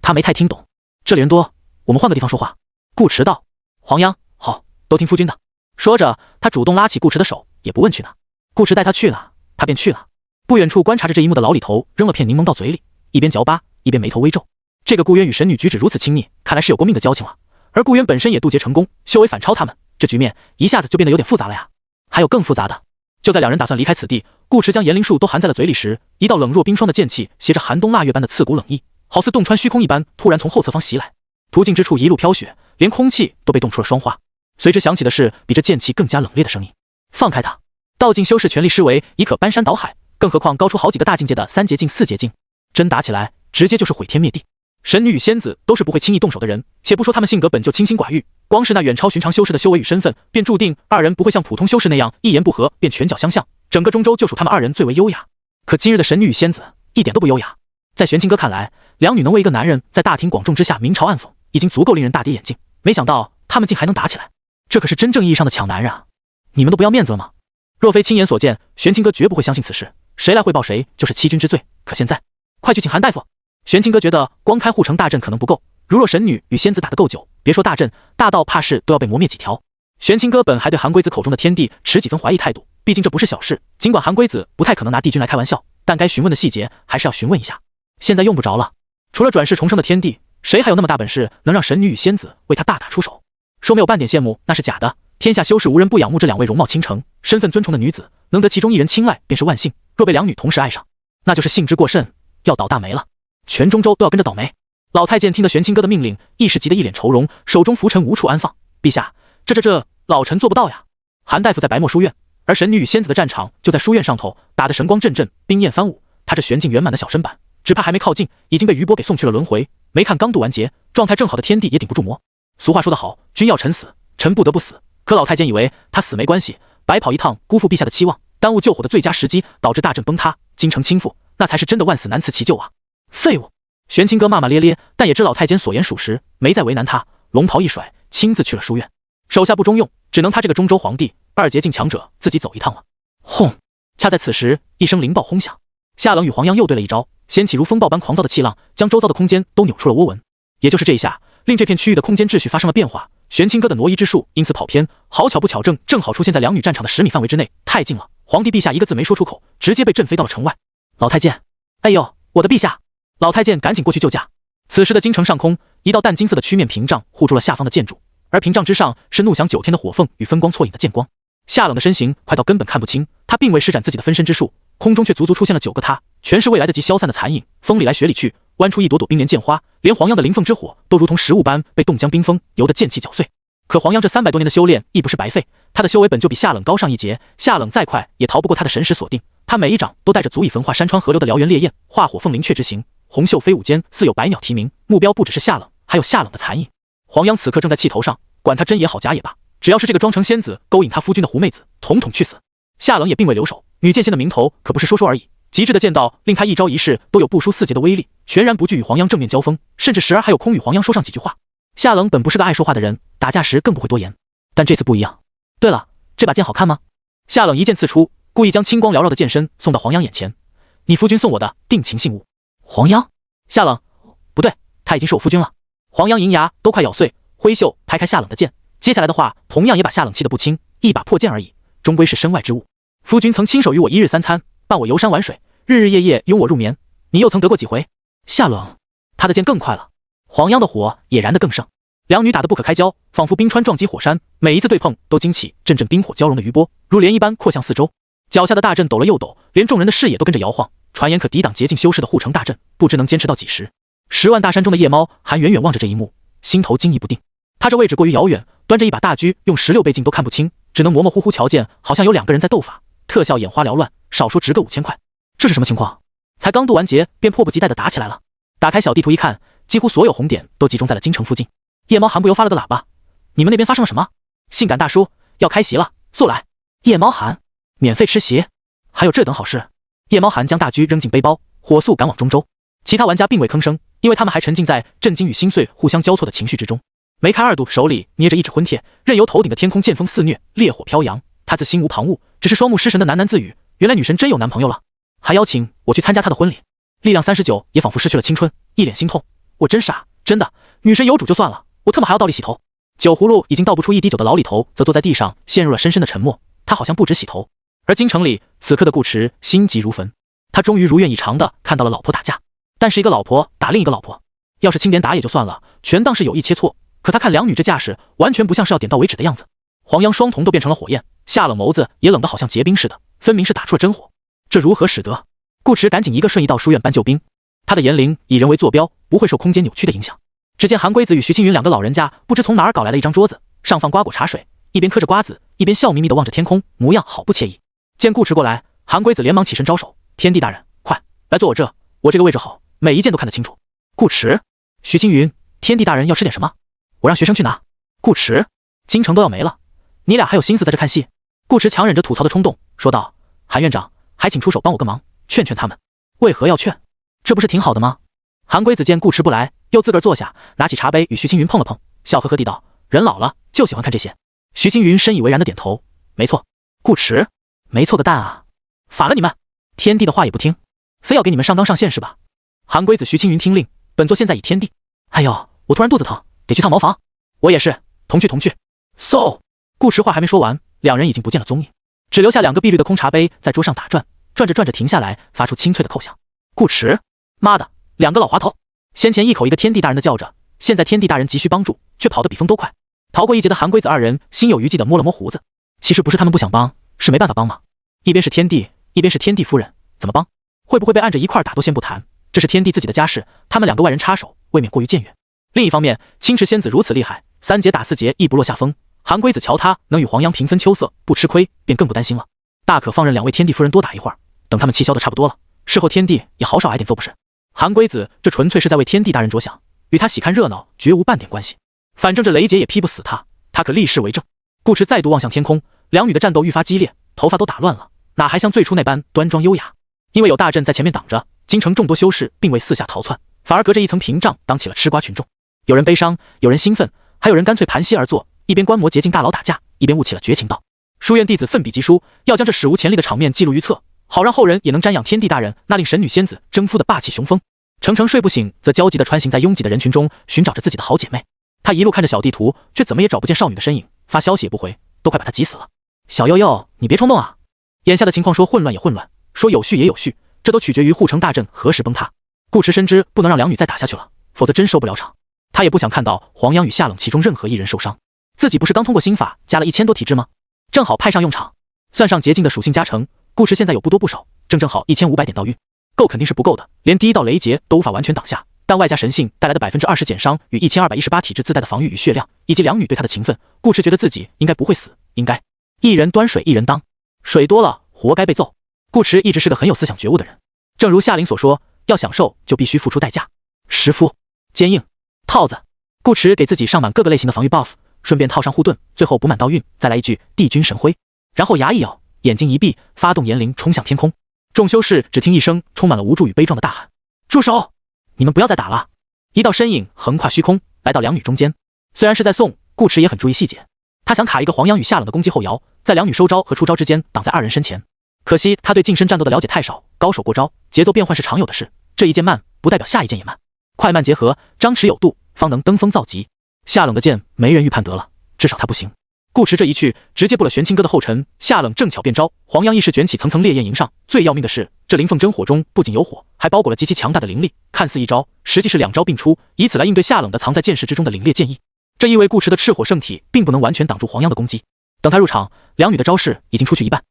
他没太听懂。这里人多，我们换个地方说话。”顾池道：“黄央，好，都听夫君的。”说着，他主动拉起顾池的手，也不问去哪。顾池带他去哪，他便去哪。不远处观察着这一幕的老李头扔了片柠檬到嘴里，一边嚼巴，一边眉头微皱。这个顾渊与神女举止如此亲密，看来是有过命的交情了。而顾渊本身也渡劫成功，修为反超他们，这局面一下子就变得有点复杂了呀。还有更复杂的。就在2人打算离开此地，顾池将炎灵树都含在了嘴里时，一道冷若冰霜的剑气携着寒冬腊月般的刺骨冷意，好似洞穿虚空一般，突然从后侧方袭来。途径之处一路飘雪，连空气都被冻出了霜花。随之响起的是比这剑气更加冷冽的声音：“放开他！道境修士全力施为，已可搬山倒海，更何况高出好几个大境界的3阶境、4阶境，真打起来，直接就是毁天灭地。”神女与仙子都是不会轻易动手的人，且不说他们性格本就清心寡欲，光是那远超寻常修士的修为与身份，便注定二人不会像普通修士那样一言不合便拳脚相向。整个中州就属他们二人最为优雅。可今日的神女与仙子一点都不优雅。在玄清哥看来，两女能为一个男人在大庭广众之下明嘲暗讽，已经足够令人大跌眼镜。没想到他们竟还能打起来，这可是真正意义上的抢男人啊！你们都不要面子了吗？若非亲眼所见，玄清哥绝不会相信此事。谁来汇报谁就是欺君之罪。可现在，快去请韩大夫！玄清哥觉得光开护城大阵可能不够，如若神女与仙子打得够久，别说大阵，大道怕是都要被磨灭几条。玄清哥本还对韩龟子口中的天地持几分怀疑态度，毕竟这不是小事。尽管韩龟子不太可能拿帝君来开玩笑，但该询问的细节还是要询问一下。现在用不着了，除了转世重生的天地，谁还有那么大本事能让神女与仙子为他大打出手？说没有半点羡慕那是假的。天下修士无人不仰慕这两位容貌倾城、身份尊崇的女子，能得其中一人青睐便是万幸。若被两女同时爱上，那就是兴致过甚，要倒大霉了。全中州都要跟着倒霉。老太监听得玄清哥的命令，一时急得一脸愁容，手中拂尘无处安放。陛下，这老臣做不到呀。韩大夫在白墨书院，而神女与仙子的战场就在书院上头，打得神光阵阵，冰焰翻舞。他这玄境圆满的小身板，只怕还没靠近，已经被余波给送去了轮回。没看刚渡完劫，状态正好的天地也顶不住磨。俗话说得好，君要臣死，臣不得不死。可老太监以为他死没关系，白跑一趟辜负陛下的期望，耽误救火的最佳时机，导致大阵崩塌，京城倾覆，那才是真的万死难辞其咎啊！废物！玄清哥骂骂咧咧，但也知老太监所言属实，没再为难他，龙袍一甩，亲自去了书院。手下不中用，只能他这个中州皇帝2阶境强者自己走一趟了。轰！恰在此时，一声灵爆轰响，夏冷与黄央又对了一招，掀起如风暴般狂躁的气浪，将周遭的空间都扭出了涡纹。也就是这一下，令这片区域的空间秩序发生了变化。玄清哥的挪移之术因此跑偏，好巧不巧正好出现在两女战场的10米范围之内，太近了。皇帝陛下一个字没说出口，直接被震飞到了城外。老太监，哎呦，我的陛下！老太监赶紧过去救驾。此时的京城上空，一道淡金色的曲面屏障护住了下方的建筑，而屏障之上是怒响9天的火凤与分光错影的剑光。夏冷的身形快到根本看不清，他并未施展自己的分身之术，空中却足足出现了9个他，全是未来得及消散的残影，风里来雪里去，弯出一朵朵冰莲剑花，连黄央的灵凤之火都如同食物般被冻僵冰封，由得剑气搅碎。可黄央这300多年的修炼亦不是白费，他的修为本就比夏冷高上一截，夏冷再快也逃不过他的神识锁定。他每一掌都带着足以焚化山川河流的燎原烈焰，化火凤灵雀之形，红袖飞舞间似有百鸟啼鸣，目标不只是夏冷，还有夏冷的残影。黄央此刻正在气头上，管他真也好假也罢，只要是这个装成仙子勾引他夫君的狐妹子，统统去死。夏冷也并未留手，女剑仙的名头可不是说说而已，极致的剑道令他一招一式都有不输4阶的威力，全然不惧与黄央正面交锋，甚至时而还有空与黄央说上几句话。夏冷本不是个爱说话的人，打架时更不会多言，但这次不一样。对了，这把剑好看吗？夏冷一剑刺出，故意将青光缭绕的剑身送到黄央眼前。你夫君送我的定情信物。黄央？夏冷，不对，他已经是我夫君了。黄央银牙都快咬碎，挥袖拍开夏冷的剑，接下来的话同样也把夏冷气得不轻，一把破剑而已，终归是身外之物。夫君曾亲手与我1日3餐，伴我游山玩水，日日夜夜拥我入眠，你又曾得过几回？夏冷，他的剑更快了。黄央的火也燃得更盛，两女打得不可开交，仿佛冰川撞击火山，每一次对碰都惊起阵阵冰火交融的余波，如涟一般扩向四周。脚下的大阵抖了又抖，连众人的视野都跟着摇晃。传言可抵挡捷径修士的护城大阵，不知能坚持到几时。10万大山中的夜猫还远远望着这一幕，心头惊疑不定。他这位置过于遥远，端着一把大狙，用16倍镜都看不清，只能模模糊糊瞧见，好像有2个人在斗法，特效眼花缭乱，少说值个5000块。这是什么情况？才刚渡完劫，便迫不及待地打起来了。打开小地图一看，几乎所有红点都集中在了京城附近。夜猫寒不由发了个喇叭：“你们那边发生了什么？性感大叔要开席了，速来！”夜猫寒，免费吃席，还有这等好事？夜猫寒将大狙扔进背包，火速赶往中州。其他玩家并未吭声，因为他们还沉浸在震惊与心碎互相交错的情绪之中。梅开二度手里捏着一纸婚帖，任由头顶的天空剑锋肆虐，烈火飘扬。他自心无旁骛，只是双目失神的喃喃自语：“原来女神真有男朋友了，还邀请我去参加她的婚礼。”力量39也仿佛失去了青春，一脸心痛。我真傻，真的，女神有主就算了，我特么还要倒立洗头。酒葫芦已经倒不出一滴酒的老李头则坐在地上，陷入了深深的沉默。他好像不止洗头。而京城里此刻的顾池心急如焚，他终于如愿以偿的看到了老婆打架，但是一个老婆打另一个老婆，要是轻点打也就算了，全当是有意切磋。可他看两女这架势，完全不像是要点到为止的样子。黄央双瞳都变成了火焰，夏冷眸子也冷得好像结冰似的，分明是打出了真火。这如何使得？顾池赶紧一个瞬移到书院搬救兵，他的言灵以人为坐标，不会受空间扭曲的影响。只见韩龟子与徐青云2个老人家不知从哪儿搞来了一张桌子，上放瓜果茶水，一边嗑着瓜子，一边笑眯眯地望着天空，模样好不惬意。见顾迟过来，韩龟子连忙起身招手：“天帝大人，快来坐我这，我这个位置好，每一件都看得清楚。”顾迟，徐青云，天帝大人要吃点什么？我让学生去拿。顾迟，京城都要没了，你俩还有心思在这看戏？顾迟强忍着吐槽的冲动，说道：“韩院长，还请出手帮我个忙，劝劝他们。”为何要劝？这不是挺好的吗？韩龟子见顾迟不来，又自个儿坐下，拿起茶杯与徐青云碰了碰，笑呵呵地道：“人老了就喜欢看这些。”徐青云深以为然的点头：“没错。”顾迟，没错个蛋啊！法了你们！天帝的话也不听，非要给你们上纲上线是吧？韩龟子、徐青云听令，本座现在已天帝。哎呦，我突然肚子疼，得去趟茅房。我也是，同去同去。嗖！顾迟话还没说完，两人已经不见了踪影，只留下两个碧绿的空茶杯在桌上打转，转着转着停下来，发出清脆的扣响。顾迟，妈的，两个老滑头！先前一口一个天帝大人的叫着，现在天帝大人急需帮助，却跑得比风都快。逃过一劫的韩龟子二人心有余悸地摸了摸胡子，其实不是他们不想帮，是没办法帮忙。一边是天帝，一边是天帝夫人，怎么帮？会不会被按着一块打都先不谈，这是天帝自己的家事，他们两个外人插手，未免过于僭越。另一方面，青池仙子如此厉害，3劫打4劫亦不落下风，韩龟子瞧他能与黄杨平分秋色，不吃亏，便更不担心了。大可放任两位天帝夫人多打一会儿，等他们气消的差不多了，事后天帝也好少挨点揍不是？韩龟子这纯粹是在为天帝大人着想，与他喜看热闹绝无半点关系。反正这雷劫也劈不死他，他可立誓为证。顾迟再度望向天空，两女的战斗愈发激烈，头发都打乱了，哪还像最初那般端庄优雅？因为有大阵在前面挡着，京城众多修士并未四下逃窜，反而隔着一层屏障挡起了吃瓜群众。有人悲伤，有人兴奋，还有人干脆盘膝而坐，一边观摩劫境大佬打架，一边悟起了绝情道。书院弟子奋笔疾书，要将这史无前例的场面记录于册，好让后人也能瞻仰天帝大人那令神女仙子征夫的霸气雄风。程程睡不醒，则焦急地穿行在拥挤的人群中，寻找着自己的好姐妹。他一路看着小地图，却怎么也找不见少女的身影，发消息也不回，都快把他急死了。小悠悠，你别冲动啊！眼下的情况说混乱也混乱，说有序也有序，这都取决于护城大阵何时崩塌。顾迟深知不能让两女再打下去了，否则真收不了场。他也不想看到黄杨与夏冷其中任何一人受伤。自己不是刚通过新法加了1000多体质吗？正好派上用场。算上捷径的属性加成，顾迟现在有不多不少，正好1500点到运，够肯定是不够的，连第一道雷劫都无法完全挡下。但外加神性带来的20%减伤与1218体质自带的防御与血量，以及两女对他的情分，顾迟觉得自己应该不会死，应该一人端水一人当，水多了活该被揍。顾迟一直是个很有思想觉悟的人，正如夏琳所说，要享受就必须付出代价。石敷、坚硬、套子，顾迟给自己上满各个类型的防御 buff， 顺便套上护盾，最后补满道运，再来一句帝君神辉，然后牙一咬，眼睛一闭，发动炎灵冲向天空。众修士只听一声充满了无助与悲壮的大喊：住手！你们不要再打了！一道身影横跨虚空，来到两女中间。虽然是在送，顾迟也很注意细节。他想卡一个黄杨与夏冷的攻击后摇，在两女收招和出招之间挡在二人身前。可惜他对近身战斗的了解太少，高手过招，节奏变换是常有的事。这一剑慢，不代表下一剑也慢，快慢结合，张弛有度，方能登峰造极。夏冷的剑没人预判得了，至少他不行。顾迟这一去，直接步了玄清阁的后尘。夏冷正巧变招，黄杨一时卷起层层烈焰迎上。最要命的是，这灵凤真火中不仅有火，还包裹了极其强大的灵力，看似一招，实际是2招并出，以此来应对夏冷的藏在剑势之中的凛冽剑意。这意味顾迟的赤火圣体并不能完全挡住黄杨的攻击。等他入场，两女的招式已经出去一半，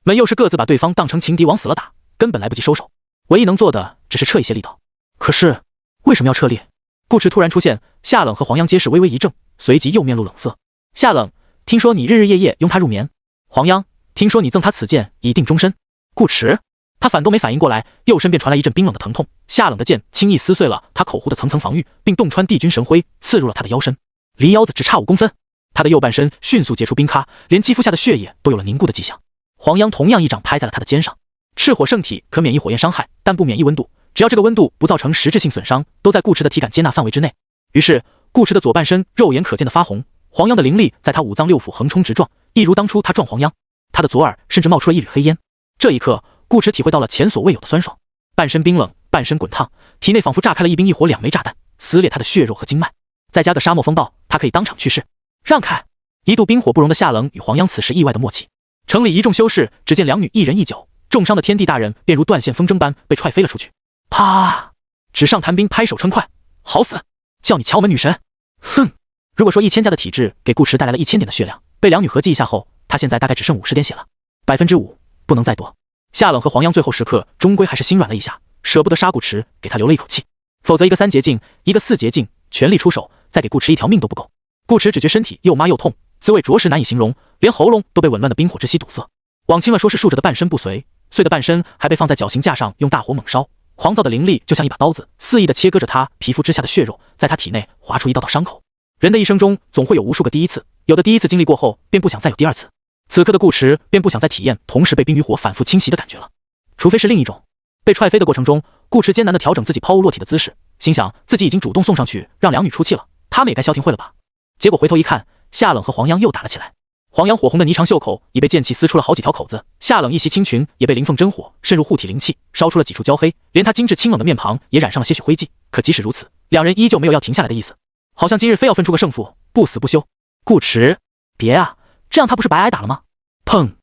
们又是各自把对方当成情敌往死了打，根本来不及收手。唯一能做的只是撤一些力道。可是为什么要撤力？顾迟突然出现，夏冷和黄杨皆是微微一怔，随即又面露冷色。夏冷，听说你日日夜夜拥他入眠。黄杨，听说你赠他此剑以定终身。顾迟，他反都没反应过来，右身便传来一阵冰冷的疼痛。夏冷的剑轻易撕碎了他口护的层层防御，并洞穿帝君神辉，刺入了他的腰身，离腰子只差5公分。他的右半身迅速结出冰咖，连肌肤下的血液都有了凝固的迹象。黄杨同样一掌拍在了他的肩上。赤火圣体可免疫火焰伤害，但不免疫温度，只要这个温度不造成实质性损伤，都在顾迟的体感接纳范围之内。于是顾迟的左半身肉眼可见的发红，黄杨的灵力在他五脏六腑横冲直撞，一如当初他撞黄杨。他的左耳甚至冒出了一缕黑烟。这一刻，顾迟体会到了前所未有的酸爽，半身冰冷，半身滚烫，体内仿佛炸开了一冰一火2枚炸弹，撕裂他的血肉和经脉。再加个沙漠风暴，他可以当场去世。让开！一度冰火不容的夏冷与黄杨此时意外的默契。城里一众修士只见两女一人一脚，重伤的天帝大人便如断线风筝般被踹飞了出去。啪！纸上谈兵拍手称快，好死！叫你瞧我们女神！哼！如果说1000加的体质给顾迟带来了1000点的血量，被两女合计一下后，他现在大概只剩50点血了，5%，不能再多。夏冷和黄杨最后时刻终归还是心软了一下，舍不得杀顾迟，给他留了一口气。否则一个3捷径，一个4捷径，全力出手，再给顾迟一条命都不够。顾迟只觉身体又麻又痛，滋味着实难以形容，连喉咙都被紊乱的冰火之息堵塞。往轻了说是竖着的半身不遂，碎的半身还被放在绞刑架上用大火猛烧，狂躁的灵力就像一把刀子，肆意地切割着他皮肤之下的血肉，在他体内划出一道道伤口。人的一生中总会有无数个第一次，有的第一次经历过后便不想再有第二次。此刻的顾池便不想再体验同时被冰与火反复侵袭的感觉了，除非是另一种。被踹飞的过程中，顾池艰难地调整自己抛物落体的姿势，心想自己已经主动送上去让两女出气了，他们也该消停会了吧。结果回头一看，夏冷和黄央又打了起来。黄央火红的霓裳袖口已被剑气撕出了好几条口子，夏冷一袭青裙也被灵凤真火渗入护体灵气，烧出了几处焦黑，连他精致清冷的面庞也染上了些许灰迹。可即使如此，两人依旧没有要停下来的意思，好像今日非要分出个胜负，不死不休。顾池，别啊，这样他不是白挨打了吗？砰！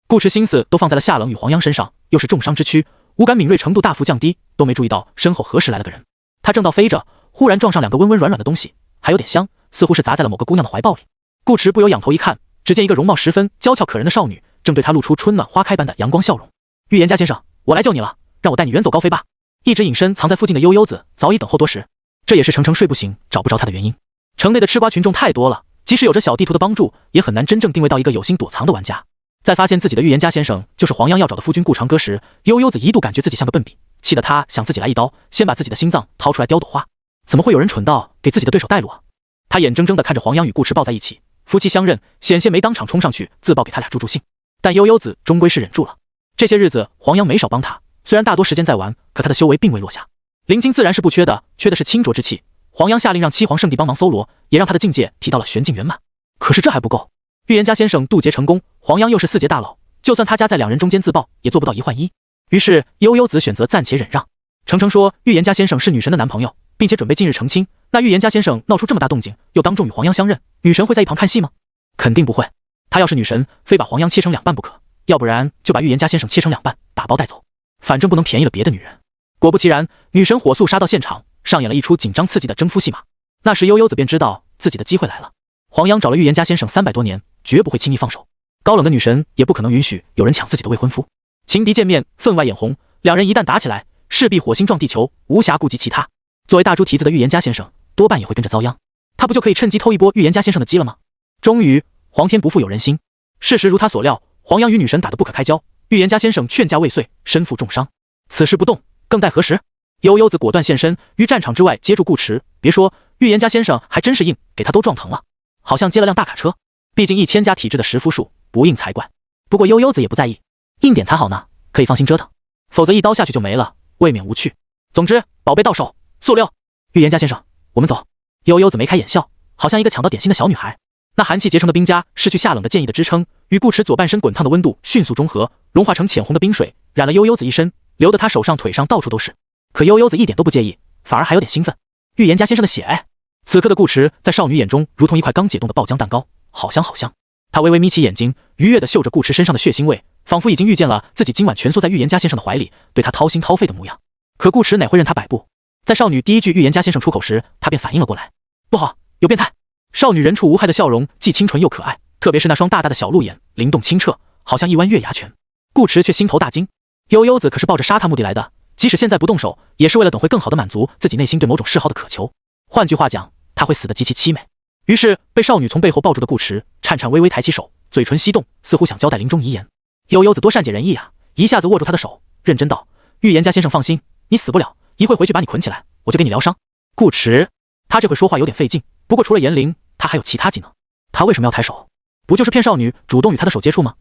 顾池心思都放在了夏冷与黄央身上，又是重伤之躯，五感敏锐程度大幅降低，都没注意到身后何时来了个人。他正到飞着，忽然撞上两个温温软软的东西，还有点香，似乎是砸在了某个姑娘的怀抱里。顾池不由仰头一看，只见一个容貌十分娇俏可人的少女正对他露出春暖花开般的阳光笑容。预言家先生，我来救你了，让我带你远走高飞吧。一直隐身藏在附近的悠悠子早已等候多时，这也是程程睡不醒找不着他的原因。城内的吃瓜群众太多了，即使有着小地图的帮助，也很难真正定位到一个有心躲藏的玩家。在发现自己的预言家先生就是黄央要找的夫君顾长歌时，悠悠子一度感觉自己像个笨笔，气得他想自己来一刀，先把自己的心脏掏出来叼朵花。怎么会有人蠢到给自己的对手带路啊？他眼睁睁地看着黄央与顾池抱在一起，夫妻相认，险些没当场冲上去自爆给他俩助兴。但悠悠子终归是忍住了。这些日子黄央没少帮他，虽然大多时间在玩，可他的修为并未落下。灵晶自然是不缺的，缺的是清浊之气。黄央下令让七皇圣地帮忙搜罗，也让他的境界提到了玄境圆满。可是这还不够，预言家先生渡劫成功，黄央又是四劫大佬，就算他家在两人中间自爆，也做不到一换一。于是悠悠子选择暂且忍让。程程说预言家先生是女神的男朋友，并且准备近日成亲，那预言家先生闹出这么大动静，又当众与黄央相认，女神会在一旁看戏吗？肯定不会。他要是女神，非把黄央切成两半不可，要不然就把预言家先生切成两半，打包带走，反正不能便宜了别的女人。果不其然，女神火速杀到现场，上演了一出紧张刺激的征夫戏码。那时悠悠子便知道自己的机会来了。黄央找了预言家先生300多年，绝不会轻易放手。高冷的女神也不可能允许有人抢自己的未婚夫。情敌见面，分外眼红，两人一旦打起来，势必火星撞地球，无暇顾及其他。作为大猪蹄子的预言家先生，多半也会跟着遭殃。他不就可以趁机偷一波预言家先生的鸡了吗？终于，皇天不负有人心，事实如他所料，黄央与女神打得不可开交，预言家先生劝架未遂，身负重伤。此事不动，更待何时？悠悠子果断现身，于战场之外接住顾池。别说预言家先生还真是硬，给他都撞疼了，好像接了辆大卡车。毕竟1000加体质的10夫术，不硬才怪。不过悠悠子也不在意，硬点才好呢，可以放心折腾，否则一刀下去就没了，未免无趣。总之，宝贝到手，速溜！预言家先生，我们走。悠悠子眉开眼笑，好像一个抢到点心的小女孩。那寒气结成的冰痂失去夏冷的剑意的支撑，与顾池左半身滚烫的温度迅速中和，融化成浅红的冰水，染了悠悠子一身，流得他手上腿上到处都是。可悠悠子一点都不介意，反而还有点兴奋。预言家先生的血哎！此刻的顾池在少女眼中如同一块刚解冻的爆浆蛋糕，好香好香。他微微眯起眼睛，愉悦地嗅着顾池身上的血腥味，仿佛已经预见了自己今晚蜷缩在预言家先生的怀里，对他掏心掏肺的模样。可顾池哪会任他摆布？在少女第一句预言家先生出口时，他便反应了过来。不好，有变态！少女人畜无害的笑容既清纯又可爱，特别是那双大大的小鹿眼，灵动清澈，好像一弯月牙泉。顾池却心头大惊，悠悠子可是抱着杀他目的来的，即使现在不动手，也是为了等会更好的满足自己内心对某种嗜好的渴求。换句话讲，他会死得极其凄美。于是被少女从背后抱住的顾池颤颤巍巍抬起手，嘴唇翕动，似乎想交代临终遗言。悠悠子多善解人意啊，一下子握住他的手，认真道：预言家先生放心，你死不了，一会回去把你捆起来，我就给你疗伤。顾池，他这会说话有点费劲，不过除了言灵，他还有其他技能。他为什么要抬手？不就是骗少女主动与他的手接触吗？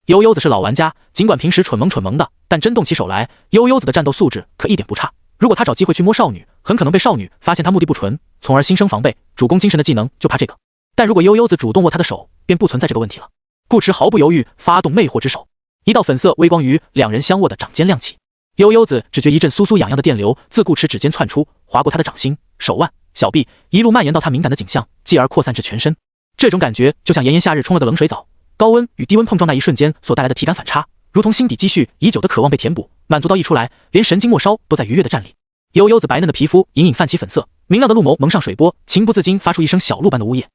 悠悠子是老玩家，尽管平时蠢萌的，但真动起手来，悠悠子的战斗素质可一点不差。如果他找机会去摸少女，很可能被少女发现他目的不纯，从而心生防备。主攻精神的技能就怕这个。但如果悠悠子主动握他的手，便不存在这个问题了。顾池毫不犹豫发动魅惑之手，一道粉色微光于两人相握的掌间亮起。悠悠子只觉一阵酥酥痒痒的电流自顾池指尖窜出，划过他的掌心、手腕、小臂，一路蔓延到他敏感的颈项，继而扩散至全身。这种感觉就像炎炎夏日冲了个冷水澡，高温与低温碰撞那一瞬间所带来的体感反差，如同心底积蓄已久的渴望被填补，满足到溢出来，连神经末梢都在愉悦的站立。悠悠子白嫩的皮肤隐隐泛起粉色，明亮的鹿眸蒙上水波，情不自禁发出一声小鹿般的呜咽。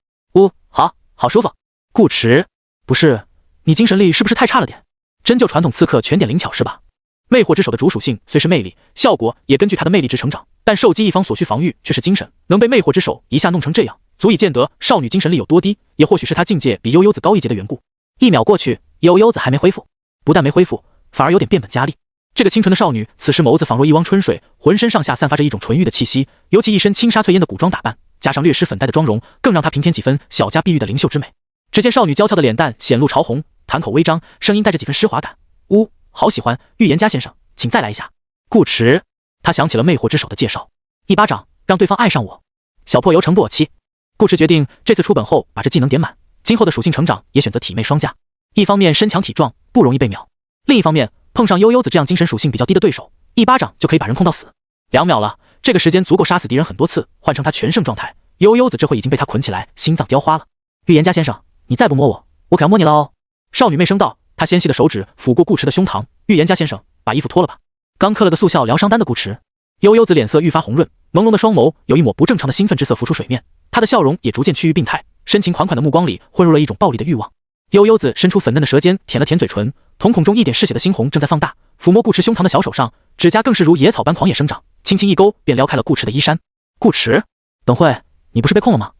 好舒服。顾池，不是，你精神力是不是太差了点？真就传统刺客全点灵巧是吧？魅惑之手的主属性虽是魅力，效果也根据他的魅力值成长，但受击一方所需防御却是精神，能被魅惑之手一下弄成这样，足以见得少女精神力有多低，也或许是她境界比悠悠子高一截的缘故。1秒过去，悠悠子还没恢复，不但没恢复，反而有点变本加厉。这个清纯的少女，此时眸子仿若一汪春水，浑身上下散发着一种纯欲的气息，尤其一身轻纱翠烟的古装打扮，加上略施粉黛的妆容，更让她平添几分小家碧玉的灵秀之美。只见少女娇俏的脸蛋显露潮红，檀口微张，声音带着几分湿滑感。好喜欢，预言家先生，请再来一下。顾迟，他想起了魅惑之手的介绍，一巴掌让对方爱上我。小破油诚不我欺。顾迟决定这次出本后把这技能点满，今后的属性成长也选择体魅双驾。一方面身强体壮，不容易被秒；另一方面碰上悠悠子这样精神属性比较低的对手，一巴掌就可以把人控到死。2秒了，这个时间足够杀死敌人很多次，换成他全胜状态，悠悠子这会已经被他捆起来，心脏雕花了。预言家先生，你再不摸我，我可要摸你了哦。少女媚声道，她纤细的手指抚过顾迟的胸膛。预言家先生，把衣服脱了吧。刚嗑了个速效疗伤丹的顾迟，悠悠子脸色愈发红润，朦胧的双眸有一抹不正常的兴奋之色浮出水面，她的笑容也逐渐趋于病态，深情款款的目光里混入了一种暴力的欲望。悠悠子伸出粉嫩的舌尖舔了舔嘴唇，瞳孔中一点嗜血的猩红正在放大，抚摸顾迟胸膛的小手上，指甲更是如野草般狂野生长，轻轻一勾便撩开了顾迟的衣衫。顾迟，等会你不是被控了吗？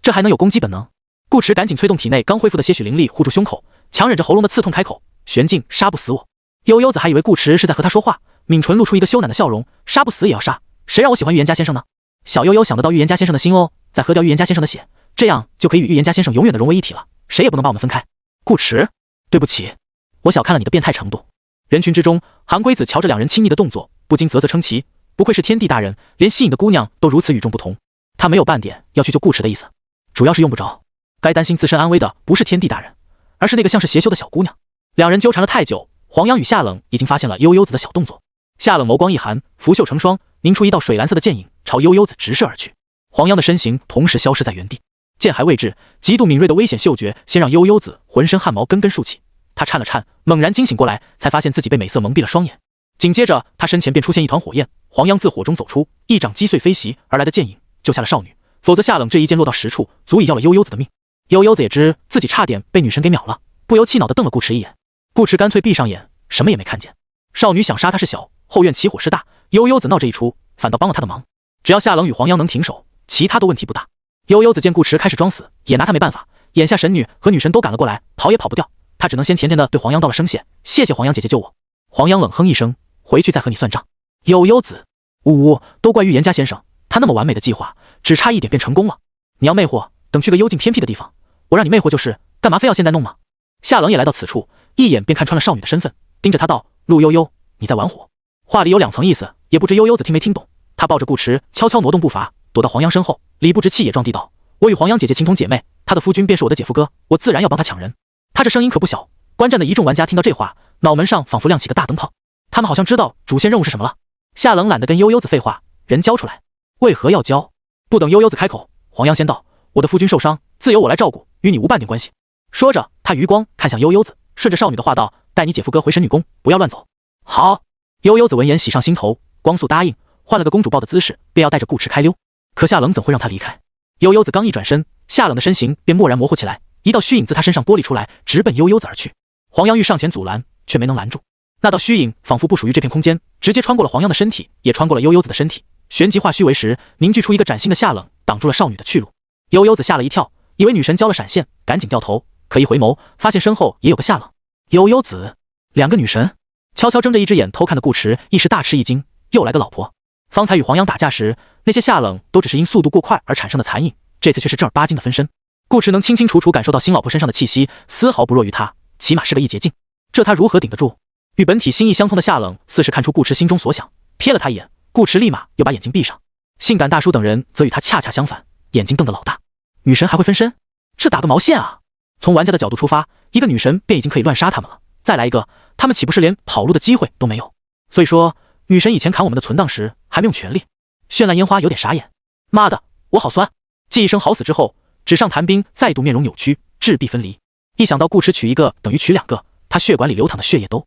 这还能有攻击本能？顾迟赶紧催动体内刚恢复的些许灵力护住胸口，强忍着喉咙的刺痛开口，玄镜杀不死我。悠悠子还以为顾迟是在和他说话，抿唇露出一个羞赧的笑容，杀不死也要杀，谁让我喜欢预言家先生呢？小悠悠想得到预言家先生的心哦，再喝掉预言家先生的血，这样就可以与预言家先生永远的融为一体了，谁也不能把我们分开。顾迟，对不起，我小看了你的变态程度。人群之中，韩龟子瞧着两人亲昵的动作，不禁啧啧称奇，不愧是天地大人，连吸引的姑娘都如此与众不同。他没有半点要去救顾迟的意思，主要是用不着。该担心自身安危的不是天地大人，而是那个像是邪修的小姑娘。两人纠缠了太久，黄阳与夏冷已经发现了悠悠子的小动作。夏冷眸光一寒，拂袖成霜，凝出一道水蓝色的剑影，朝悠悠子直射而去。黄阳的身形同时消失在原地，剑还未至，极度敏锐的危险嗅觉先让悠悠子浑身汗毛根根竖起。他颤了颤，猛然惊醒过来，才发现自己被美色蒙蔽了双眼。紧接着，他身前便出现一团火焰，黄阳自火中走出，一掌击碎飞袭而来的剑影，救下了少女。否则夏冷这一剑落到实处，足以要了悠悠子的命。悠悠子也知自己差点被女神给秒了，不由气恼地瞪了顾迟一眼。顾迟干脆闭上眼，什么也没看见。少女想杀他是小，后院起火势大，悠悠子闹这一出，反倒帮了他的忙。只要夏冷与黄阳能停手，其他都问题不大。悠悠子见顾迟开始装死，也拿他没办法。眼下神女和女神都赶了过来，跑也跑不掉，他只能先甜甜的对黄阳道了声谢，谢谢黄阳姐姐救我。黄阳冷哼一声，回去再和你算账。悠悠子，都怪预言家先生，他那么完美的计划，只差一点便成功了。你要魅惑，等去个幽静偏僻的地方，我让你魅惑就是，干嘛非要现在弄吗？夏冷也来到此处，一眼便看穿了少女的身份，盯着她道：陆悠悠，你在玩火。话里有2层意思，也不知悠悠子听没听懂。他抱着顾迟，悄悄挪动步伐，躲到黄阳身后，理不直气也壮地道：我与黄阳姐姐情同姐妹，她的夫君便是我的姐夫哥，我自然要帮他抢人。他这声音可不小，观战的一众玩家听到这话，脑门上仿佛亮起个大灯泡，他们好像知道主线任务是什么了。夏冷懒得跟悠悠子废话，人交出来。为何要交？不等悠悠子开口，黄阳先道：我的夫君受伤，自有我来照顾，与你无半点关系。说着，他余光看向悠悠子，顺着少女的话道：带你姐夫哥回神女宫，不要乱走。好。悠悠子闻言喜上心头，光速答应，换了个公主抱的姿势，便要带着顾迟开溜。可夏冷怎会让他离开？悠悠子刚一转身，夏冷的身形便蓦然模糊起来，一道虚影自他身上剥离出来，直奔悠悠子而去。黄阳欲上前阻拦，却没能拦住。那道虚影仿佛不属于这片空间，直接穿过了黄阳的身体，也穿过了悠悠子的身体，旋即化虚为实，凝聚出一个崭新的夏冷，挡住了少女的去路。悠悠子吓了一跳，以为女神交了闪现，赶紧掉头，可一回眸，发现身后也有个夏冷。悠悠子，2个女神，悄悄睁着一只眼偷看的顾迟一时大吃一惊，又来个老婆。方才与黄阳打架时，那些夏冷都只是因速度过快而产生的残影，这次却是正儿八经的分身。顾迟能清清楚楚感受到新老婆身上的气息，丝毫不弱于他，起码是个异捷境。这他如何顶得住？与本体心意相通的夏冷似是看出顾迟心中所想，瞥了他一眼，顾迟立马又把眼睛闭上。性感大叔等人则与他恰恰相反，眼睛瞪得老大。女神还会分身？这打个毛线啊！从玩家的角度出发，一个女神便已经可以乱杀他们了，再来一个，他们岂不是连跑路的机会都没有？所以说，女神以前砍我们的存档时还没用全力，绚烂烟花有点傻眼。妈的，我好酸！继一声好死之后，纸上谈兵再度面容扭曲，质壁分离。一想到顾迟取一个等于取2个，他血管里流淌的血液都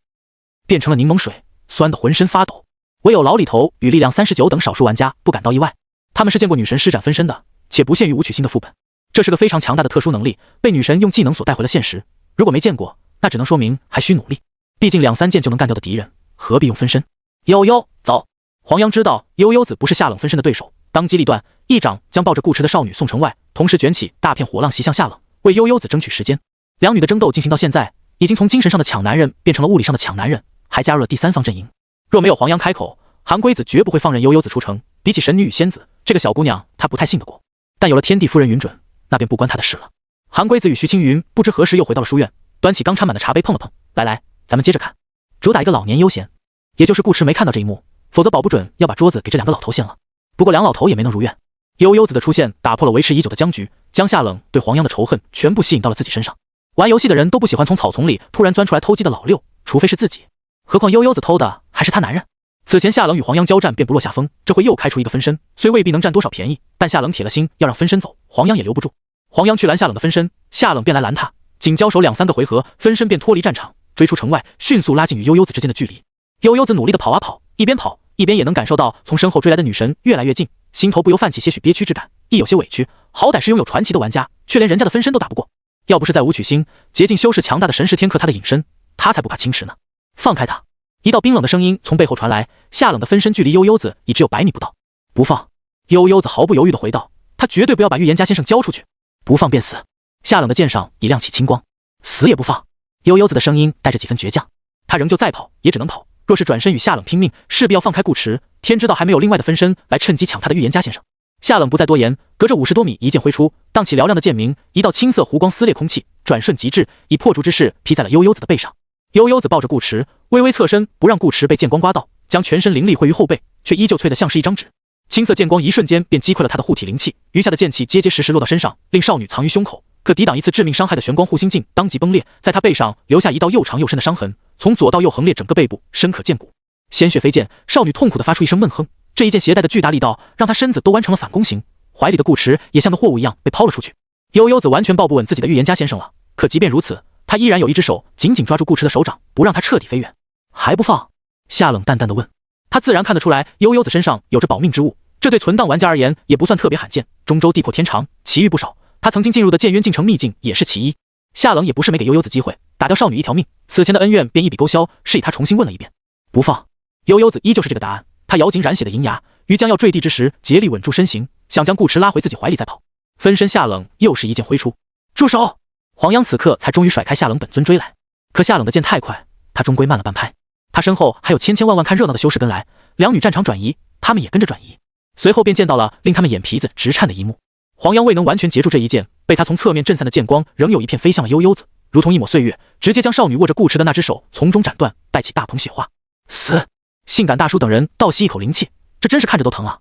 变成了柠檬水，酸得浑身发抖。唯有老李头与力量39等少数玩家不感到意外，他们是见过女神施展分身的，且不限于武曲星的副本。这是个非常强大的特殊能力，被女神用技能所带回了现实。如果没见过，那只能说明还需努力。毕竟2、3剑就能干掉的敌人，何必用分身？悠悠，走！黄阳知道悠悠子不是夏冷分身的对手，当机立断，一掌将抱着顾迟的少女送城外，同时卷起大片火浪袭向夏冷，为悠悠子争取时间。两女的争斗进行到现在，已经从精神上的抢男人变成了物理上的抢男人，还加入了第三方阵营。若没有黄洋开口，韩龟子绝不会放任悠悠子出城。比起神女与仙子，这个小姑娘她不太信得过。但有了天地夫人允准，那便不关她的事了。韩龟子与徐青云不知何时又回到了书院，端起刚掺满的茶杯碰了碰，来，咱们接着看。主打一个老年悠闲。也就是顾迟没看到这一幕，否则保不准要把桌子给这两个老头掀了。不过梁老头也没能如愿，悠悠子的出现打破了维持已久的僵局，将夏冷对黄洋的仇恨全部吸引到了自己身上。玩游戏的人都不喜欢从草丛里突然钻出来偷鸡的老六，除非是自己，何况悠悠子偷的还是他男人。此前夏冷与黄洋交战便不落下风，这回又开出一个分身，虽未必能占多少便宜，但夏冷铁了心要让分身走，黄洋也留不住。黄洋去拦夏冷的分身，夏冷便来拦他，仅交手2-3个回合，分身便脱离战场，追出城外，迅速拉近与悠悠子之间的距离。悠悠子努力地跑啊跑，一边跑一边也能感受到从身后追来的女神越来越近，心头不由泛起些许憋屈之感，亦有些委屈。好歹是拥有传奇的玩家，却连人家的分身都打不过。要不是在武曲星竭尽修士强大的神识天克他的隐身，他才不怕侵蚀呢。放开他！一道冰冷的声音从背后传来，夏冷的分身距离悠悠子已只有100米不到。不放！悠悠子毫不犹豫地回道，他绝对不要把预言家先生交出去，不放便死。夏冷的剑上已亮起青光，死也不放。悠悠子的声音带着几分倔强，他仍旧再跑也只能跑。若是转身与夏冷拼命，势必要放开顾迟，天知道还没有另外的分身来趁机抢他的预言家先生。夏冷不再多言，隔着50多米，一剑挥出，荡起嘹亮的剑鸣，一道青色弧光撕裂空气，转瞬即至，以破竹之势劈在了悠悠子的背上。悠悠子抱着顾迟，微微侧身，不让顾迟被剑光刮到，将全身灵力汇于后背，却依旧脆得像是一张纸。青色剑光一瞬间便击溃了他的护体灵气，余下的剑气结结实实落到身上，令少女藏于胸口。可抵挡一次致命伤害的玄光护心镜当即崩裂，在他背上留下一道又长又深的伤痕，从左到右横裂整个背部，深可见骨。鲜血飞溅，少女痛苦地发出一声闷哼。这一剑携带的巨大力道，让她身子都弯成了反弓形，怀里的顾迟也像个货物一样被抛了出去。悠悠子完全抱不稳自己的预言家先生了，可即便如此，他依然有一只手紧紧抓住顾迟的手掌，不让他彻底飞远。还不放？夏冷淡淡地问。他自然看得出来，悠悠子身上有着保命之物，这对存档玩家而言也不算特别罕见。中州地阔天长，奇遇不少。他曾经进入的剑渊禁城秘境也是其一。夏冷也不是没给悠悠子机会，打掉少女一条命，此前的恩怨便一笔勾销，是以他重新问了一遍。不放。悠悠子依旧是这个答案。他咬紧染血的银牙，于将要坠地之时，竭力稳住身形，想将顾迟拉回自己怀里再跑。分身夏冷又是一剑挥出，住手！黄洋此刻才终于甩开夏冷本尊追来，可夏冷的剑太快，他终归慢了半拍。他身后还有千万看热闹的修士跟来，两女战场转移，他们也跟着转移。随后便见到了令他们眼皮子直颤的一幕。黄洋未能完全截住这一剑，被他从侧面震散的剑光仍有一片飞向了悠悠子，如同一抹岁月，直接将少女握着顾迟的那只手从中斩断，带起大捧血花。死！性感大叔等人倒吸一口灵气，这真是看着都疼啊！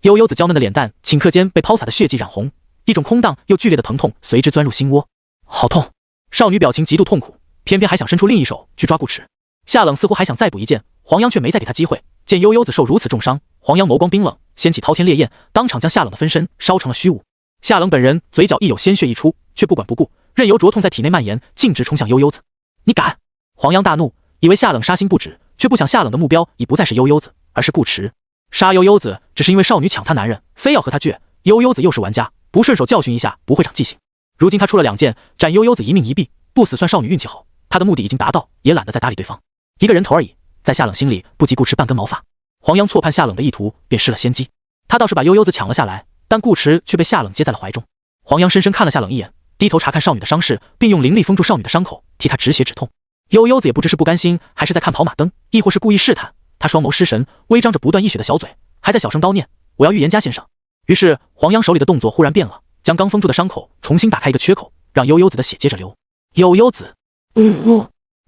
悠悠子娇嫩的脸蛋顷刻间被抛洒的血迹染红，一种空荡又剧烈的疼痛随之钻入心窝。好痛！少女表情极度痛苦，偏偏还想伸出另一手去抓顾迟。夏冷似乎还想再补一剑，黄洋却没再给他机会。见悠悠子受如此重伤，黄洋眸光冰冷，掀起滔天烈焰，当场将夏冷的分身烧成了虚无。夏冷本人嘴角亦有鲜血溢出，却不管不顾，任由灼痛在体内蔓延，径直冲向悠悠子。你敢！黄洋大怒，以为夏冷杀心不止，却不想夏冷的目标已不再是悠悠子，而是顾迟。杀悠悠子只是因为少女抢他男人，非要和他决。悠悠子又是玩家，不顺手教训一下不会长记性。如今他出了2剑，斩悠悠子一命一臂，不死算少女运气好。他的目的已经达到，也懒得再搭理对方。一个人头而已，在夏冷心里不及顾迟半根毛发。黄洋错判夏冷的意图，便失了先机。他倒是把悠悠子抢了下来，但顾迟却被夏冷接在了怀中。黄洋深深看了夏冷一眼，低头查看少女的伤势，并用灵力封住少女的伤口，替她止血止痛。悠悠子也不知是不甘心，还是在看跑马灯，亦或是故意试探。他双眸失神，微张着不断溢血的小嘴，还在小声叨念：“我要预言家先生。”于是黄洋手里的动作忽然变了，将刚封住的伤口重新打开一个缺口，让悠悠子的血接着流。悠悠子，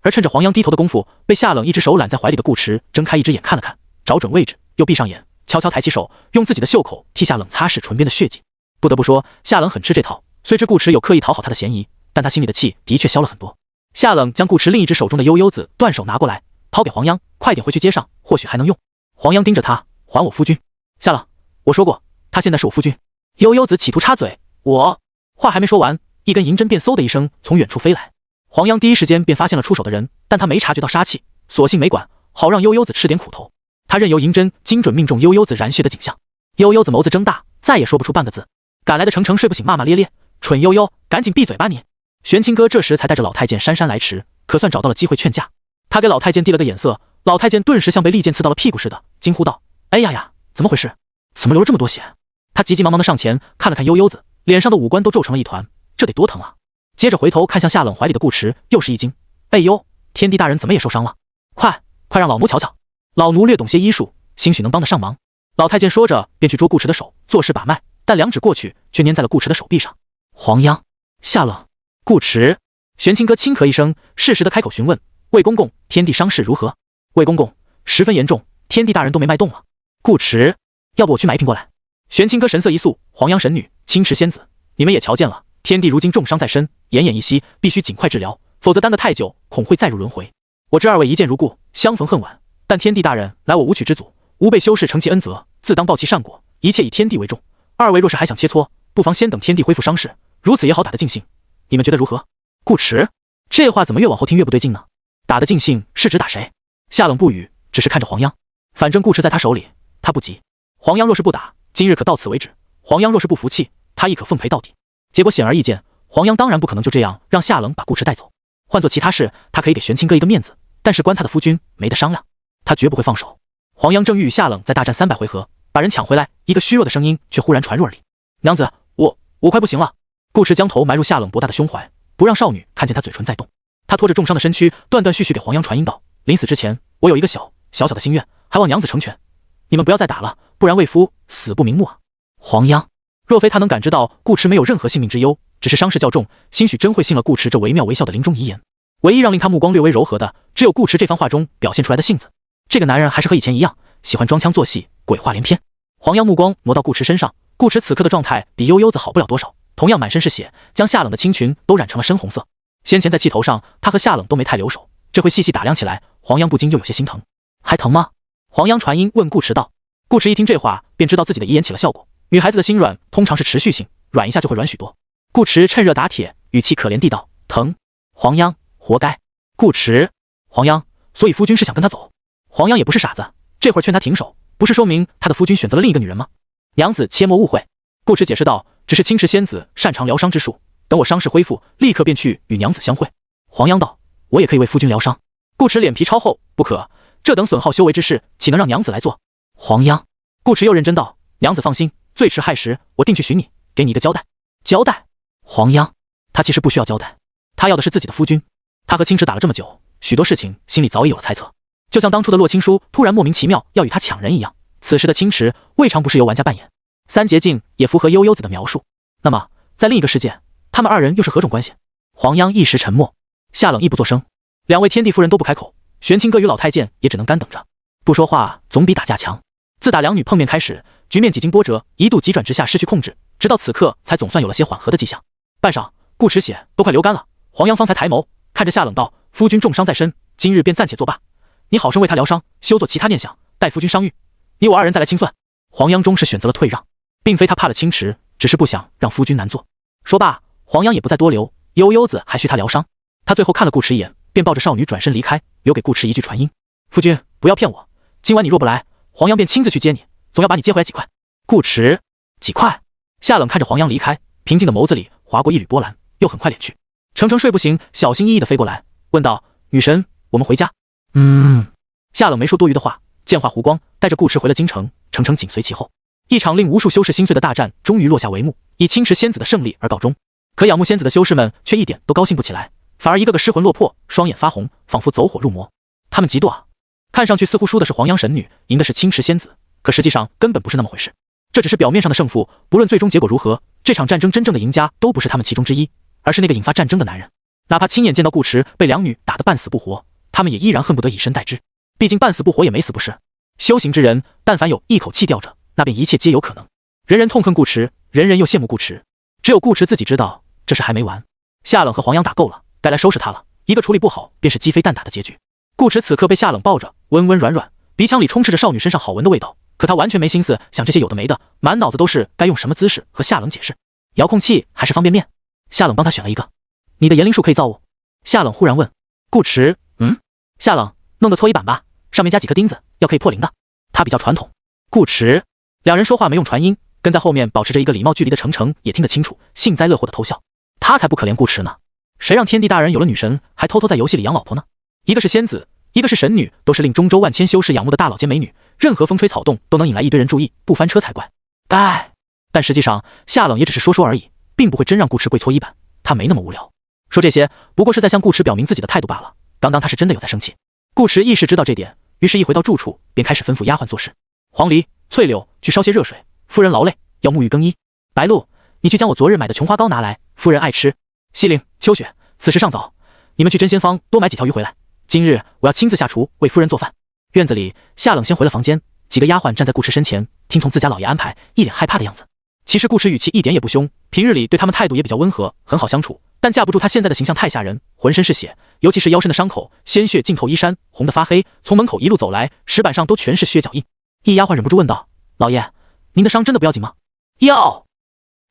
而趁着黄洋低头的功夫，被夏冷一只手揽在怀里的顾迟睁开一只眼看了看，找准位置，又闭上眼，悄悄抬起手，用自己的袖口替夏冷擦拭唇边的血迹。不得不说，夏冷很吃这套，虽知顾迟有刻意讨好他的嫌疑，但他心里的气的确消了很多。夏冷将顾迟另一只手中的悠悠子断手拿过来，抛给黄洋：“快点回去接上，或许还能用。”黄洋盯着他：“还我夫君。”夏冷，我说过，他现在是我夫君。悠悠子企图插嘴：“我……”话还没说完，一根银针便嗖的一声从远处飞来。黄洋第一时间便发现了出手的人，但他没察觉到杀气，索性没管，好让悠悠子吃点苦头。他任由银针精准命中悠悠子染血的景象。悠悠子眸子睁大，再也说不出半个字。赶来的程程睡不醒，骂骂咧咧：“蠢悠悠，赶紧闭嘴吧你！”玄清哥这时才带着老太监姗姗来迟，可算找到了机会劝架。他给老太监递了个眼色，老太监顿时像被利剑刺到了屁股似的，惊呼道：“哎呀呀，怎么回事？怎么流了这么多血？”他急急忙忙的上前看了看悠悠子，脸上的五官都皱成了一团，这得多疼啊！接着回头看向夏冷怀里的顾池，又是一惊，哎呦，天帝大人怎么也受伤了？快让老奴瞧瞧！老奴略懂些医术，兴许能帮得上忙。老太监说着，便去捉顾池的手，做事把脉，但两指过去，却粘在了顾池的手臂上。黄央、夏冷、顾池，玄清哥轻咳一声，适时的开口询问：“魏公公，天帝伤势如何？”魏公公，十分严重，天帝大人都没脉动了。顾池，要不我去买一瓶过来？玄清哥神色一肃：“黄央神女，青池仙子，你们也瞧见了，天帝如今重伤在身，奄奄一息，必须尽快治疗，否则耽得太久，恐会再入轮回。我知二位一见如故，相逢恨晚，但天帝大人乃我无取之祖，吾辈修士承其恩泽，自当报其善果，一切以天地为重。二位若是还想切磋，不妨先等天地恢复伤势，如此也好打得尽兴。你们觉得如何？”顾池，这话怎么越往后听越不对劲呢？打得尽兴是指打谁？夏冷不语，只是看着黄央。反正顾池在他手里，他不急。黄央若是不打，今日可到此为止；黄央若是不服气，他亦可奉陪到底。结果显而易见，黄央当然不可能就这样让夏冷把顾池带走。换做其他事，他可以给玄清哥一个面子，但是关他的夫君没得商量，他绝不会放手。黄央正欲与夏冷再大战300回合，把人抢回来，一个虚弱的声音却忽然传入耳里：“娘子，我快不行了。”顾池将头埋入夏冷博大的胸怀，不让少女看见他嘴唇在动。他拖着重伤的身躯，断断续续给黄央传音道：“临死之前，我有一个小小的心愿，还望娘子成全。你们不要再打了，不然为夫死不瞑目啊！”黄央，若非他能感知到顾池没有任何性命之忧，只是伤势较重，兴许真会信了顾池这惟妙惟肖的临终遗言。唯一让令他目光略微柔和的，只有顾池这番话中表现出来的性子。这个男人还是和以前一样，喜欢装腔作戏，鬼话连篇。黄央目光挪到顾池身上，顾池此刻的状态比悠悠子好不了多少，同样满身是血，将夏冷的青裙都染成了深红色。先前在气头上，他和夏冷都没太留手，这回细细打量起来，黄央不禁又有些心疼。还疼吗？黄央传音问顾池道。顾池一听这话，便知道自己的遗言起了效果。女孩子的心软通常是持续性，软一下就会软许多。顾池趁热打铁，语气可怜地道：“疼。”黄央，活该。顾池，黄央，所以夫君是想跟他走？黄央也不是傻子，这会儿劝他停手，不是说明他的夫君选择了另一个女人吗？娘子切莫误会。顾池解释道：“只是青池仙子擅长疗伤之术，等我伤势恢复，立刻便去与娘子相会。”黄央道：“我也可以为夫君疗伤。”顾池脸皮超厚：“不可，这等损耗修为之事，岂能让娘子来做？”黄央，顾池又认真道：“娘子放心，最迟亥时，我定去寻你，给你一个交代。”交代？黄央，他其实不需要交代，他要的是自己的夫君。他和青池打了这么久，许多事情心里早已有了猜测，就像当初的洛青书突然莫名其妙要与他抢人一样。此时的青池未尝不是由玩家扮演，三捷径也符合悠悠子的描述。那么在另一个世界，他们二人又是何种关系？黄央一时沉默，夏冷亦不作声，两位天地夫人都不开口，玄清哥与老太监也只能干等着。不说话总比打架强。自打两女碰面开始，局面几经波折，一度急转直下，失去控制，直到此刻才总算有了些缓和的迹象。半晌，顾池血都快流干了，黄央方才抬眸看着夏冷道：“夫君重伤在身，今日便暂且作罢。你好生为他疗伤，休做其他念想，待夫君伤愈，你我二人再来清算。”黄央终是选择了退让，并非他怕了青池，只是不想让夫君难做。说罢，黄央也不再多留，悠悠子还需他疗伤。他最后看了顾池一眼，便抱着少女转身离开，留给顾池一句传音：“夫君不要骗我，今晚你若不来，黄央便亲自去接你，总要把你接回来几块。”顾池，几块？夏冷看着黄央离开，平静的眸子里划过一缕波澜，又很快敛去。程程睡不醒，小心翼翼地飞过来，问道：“女神，我们回家？”夏冷没说多余的话，剑化湖光，带着顾池回了京城，程程紧随其后。一场令无数修士心碎的大战终于落下帷幕，以青池仙子的胜利而告终。可仰慕仙子的修士们却一点都高兴不起来，反而一个个失魂落魄，双眼发红，仿佛走火入魔。他们嫉妒啊！看上去似乎输的是黄央神女，赢的是青池仙子，可实际上根本不是那么回事。这只是表面上的胜负，不论最终结果如何，这场战争真正的赢家都不是他们其中之一，而是那个引发战争的男人。哪怕亲眼见到顾池被两女打得半死不活，他们也依然恨不得以身代之。毕竟半死不活也没死不是。修行之人，但凡有一口气吊着，那便一切皆有可能。人人痛恨顾池，人人又羡慕顾池，只有顾池自己知道这事还没完。夏冷和黄央打够了，该来收拾他了。一个处理不好，便是鸡飞蛋打的结局。顾池此刻被夏冷抱着，温温软软，鼻腔里充斥着少女身上好闻的味道。可他完全没心思想这些有的没的，满脑子都是该用什么姿势和夏冷解释。遥控器还是方便面？夏冷帮他选了一个。你的言灵术可以造物？夏冷忽然问。顾池，夏冷，弄个搓衣板吧，上面加几颗钉子，要可以破灵的。他比较传统。顾池，两人说话没用传音，跟在后面保持着一个礼貌距离的程程也听得清楚，幸灾乐祸的偷笑。他才不可怜顾池呢，谁让天地大人有了女神，还偷偷在游戏里养老婆呢？一个是仙子，一个是神女，都是令中州万千修士仰慕的大佬兼美女，任何风吹草动都能引来一堆人注意，不翻车才怪。但实际上夏冷也只是说说而已，并不会真让顾池跪搓衣板，他没那么无聊。说这些不过是在向顾池表明自己的态度罢了。刚刚他是真的有在生气。顾池一时知道这点，于是一回到住处便开始吩咐丫鬟做事。黄鹂、翠柳，去烧些热水，夫人劳累，要沐浴更衣。白露，你去将我昨日买的琼花糕拿来，夫人爱吃。西陵、秋雪，此时尚早，你们去真仙坊多买几条鱼回来，今日我要亲自下厨为夫人做饭。院子里，夏冷先回了房间，几个丫鬟站在顾池身前，听从自家老爷安排，一脸害怕的样子。其实顾池语气一点也不凶，平日里对他们态度也比较温和，很好相处。但架不住他现在的形象太吓人，浑身是血，尤其是腰身的伤口，鲜血浸透衣衫，红得发黑。从门口一路走来，石板上都全是血脚印。一丫鬟忍不住问道：“老爷，您的伤真的不要紧吗？”“要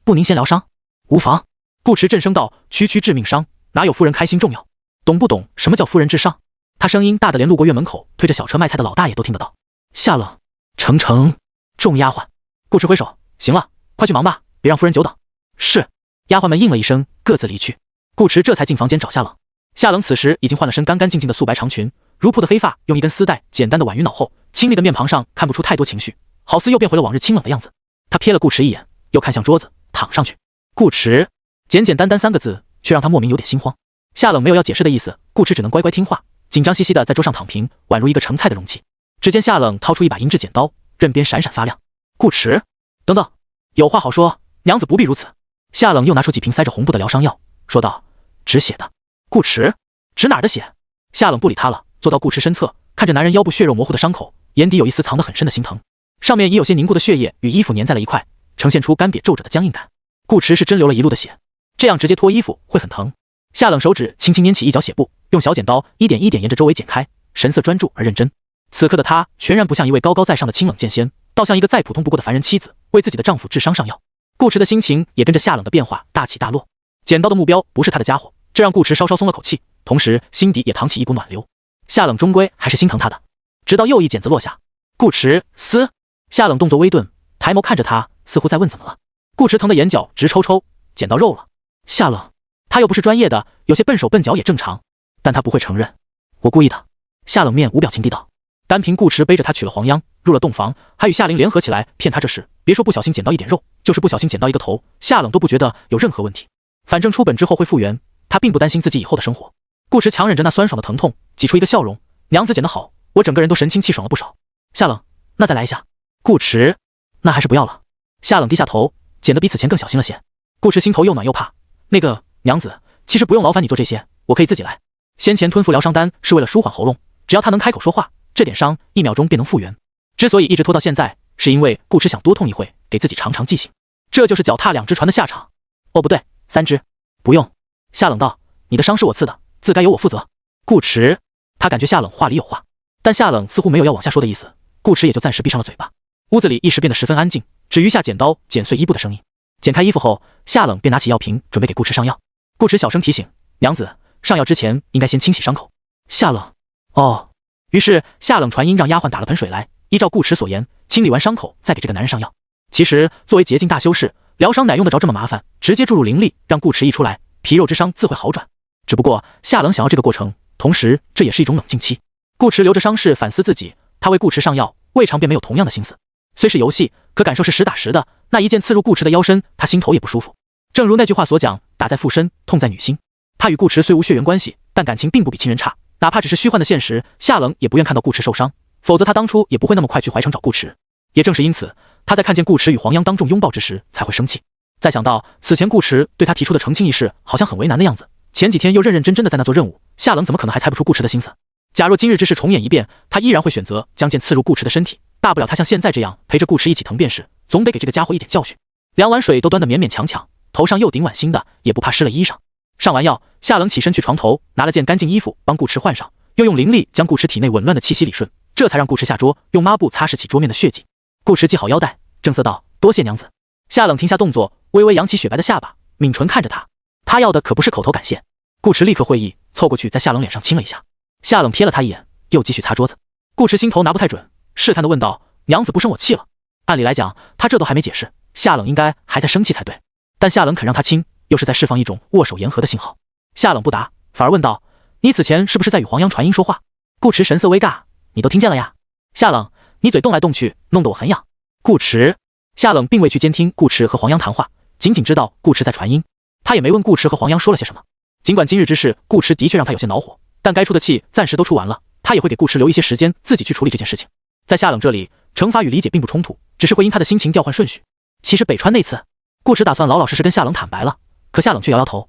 不您先疗伤？”“无妨。”顾池震声道：“区区致命伤，哪有夫人开心重要？懂不懂什么叫夫人至上？”他声音大得连路过院门口推着小车卖菜的老大爷都听得到。夏冷、程程、众丫鬟。顾池挥手：“行了，快去忙吧，别让夫人久等。”“是。”丫鬟们应了一声，各自离去。顾池这才进房间找夏冷。夏冷此时已经换了身干干净净的素白长裙，如瀑的黑发用一根丝带简单的挽于脑后，清丽的面庞上看不出太多情绪，好似又变回了往日清冷的样子。他瞥了顾池一眼，又看向桌子，躺上去。顾池，简简单单3个字，却让他莫名有点心慌。夏冷没有要解释的意思，顾池只能乖乖听话，紧张兮兮的在桌上躺平，宛如一个盛菜的容器。只见夏冷掏出一把银质剪刀，刃边闪闪发亮。顾池，等等，有话好说，娘子不必如此。夏冷又拿出几瓶塞着红布的疗伤药，说道：“止血的。”顾池，止哪儿的血？夏冷不理他了，坐到顾池身侧，看着男人腰部血肉模糊的伤口，眼底有一丝藏得很深的心疼，上面已有些凝固的血液与衣服粘在了一块，呈现出干瘪皱褶的僵硬感。顾池是真流了一路的血，这样直接脱衣服会很疼。夏冷手指轻轻拈起一角血布，用小剪刀一点一点沿着周围剪开，神色专注而认真。此刻的他全然不像一位高高在上的清冷剑仙，倒像一个再普通不过的凡人妻子，为自己的丈夫治伤上药。顾池的心情也跟着夏冷的变化大起大落。捡到的目标不是他的家伙，这让顾池稍稍松了口气，同时心底也淌起一股暖流。夏冷终归还是心疼他的。直到又一剪子落下，顾池嘶，夏冷动作微顿，抬眸看着他，似乎在问怎么了。顾池疼得眼角直抽抽，剪到肉了。夏冷，他又不是专业的，有些笨手笨脚也正常，但他不会承认。我故意的。夏冷面无表情地道。单凭顾池背着他取了黄秧，入了洞房，还与夏玲联合起来骗他这事，别说不小心捡到一点肉，就是不小心捡到一个头，夏冷都不觉得有任何问题。反正出本之后会复原，他并不担心自己以后的生活。顾池强忍着那酸爽的疼痛，挤出一个笑容：“娘子捡得好，我整个人都神清气爽了不少。”夏冷，那再来一下。顾池，那还是不要了。夏冷低下头，剪得比此前更小心了些。顾池心头又暖又怕。那个娘子，其实不用劳烦你做这些，我可以自己来。先前吞服疗伤丹是为了舒缓喉咙，只要他能开口说话，这点伤1秒钟便能复原。之所以一直拖到现在，是因为顾池想多痛一会，给自己尝尝记性。这就是脚踏2只船的下场。哦，不对，3只。不用。夏冷道：“你的伤是我刺的，自该由我负责。”顾池，他感觉夏冷话里有话，但夏冷似乎没有要往下说的意思，顾池也就暂时闭上了嘴巴。屋子里一时变得十分安静，只余下剪刀剪碎衣布的声音。剪开衣服后，夏冷便拿起药瓶准备给顾池上药。顾池小声提醒：“娘子，上药之前应该先清洗伤口。”夏冷，哦。于是夏冷传音让丫鬟打了盆水来，依照顾池所言，清理完伤口再给这个男人上药。其实作为洁净大修士，疗伤哪用得着这么麻烦，直接注入灵力，让顾池一出来，皮肉之伤自会好转。只不过夏冷想要这个过程，同时这也是一种冷静期。顾池留着伤势反思自己，他为顾池上药，未尝便没有同样的心思。虽是游戏，可感受是实打实的。那一剑刺入顾池的腰身，他心头也不舒服。正如那句话所讲，打在腹身，痛在女心。他与顾池虽无血缘关系，但感情并不比亲人差。哪怕只是虚幻的现实，夏冷也不愿看到顾池受伤，否则他当初也不会那么快去怀城找顾池。也正是因此，他在看见顾池与黄央当众拥抱之时才会生气。再想到此前顾池对他提出的澄清一事好像很为难的样子，前几天又认认真真的在那做任务，夏冷怎么可能还猜不出顾池的心思？假若今日之事重演一遍，他依然会选择将剑刺入顾池的身体，大不了他像现在这样陪着顾池一起疼便是，总得给这个家伙一点教训。2碗水都端得勉勉强强，头上又顶碗新的，也不怕湿了衣裳。上完药，夏冷起身去床头拿了件干净衣服帮顾池换上，又用灵力将顾池体内紊乱的气息理顺，这才让顾池下桌，用抹布擦拭起桌面的血迹。顾池系好腰带，正色道：“多谢娘子。”夏冷停下动作，微微扬起雪白的下巴，抿唇看着他。他要的可不是口头感谢。顾池立刻会意，凑过去在夏冷脸上亲了一下。夏冷瞥了他一眼，又继续擦桌子。顾池心头拿不太准，试探地问道：“娘子不生我气了？”按理来讲，他这都还没解释，夏冷应该还在生气才对。但夏冷肯让他亲，又是在释放一种握手言和的信号。夏冷不答，反而问道：“你此前是不是在与黄央传音说话？”顾池神色微尬：“你都听见了呀？”夏冷，你嘴动来动去，弄得我很痒。顾池，夏冷并未去监听顾池和黄央谈话，仅仅知道顾池在传音，他也没问顾池和黄央说了些什么。尽管今日之事顾池的确让他有些恼火，但该出的气暂时都出完了，他也会给顾池留一些时间自己去处理这件事情。在夏冷这里，惩罚与理解并不冲突，只是会因他的心情调换顺序。其实北川那次，顾池打算老老实实跟夏冷坦白了，可夏冷却摇摇头：“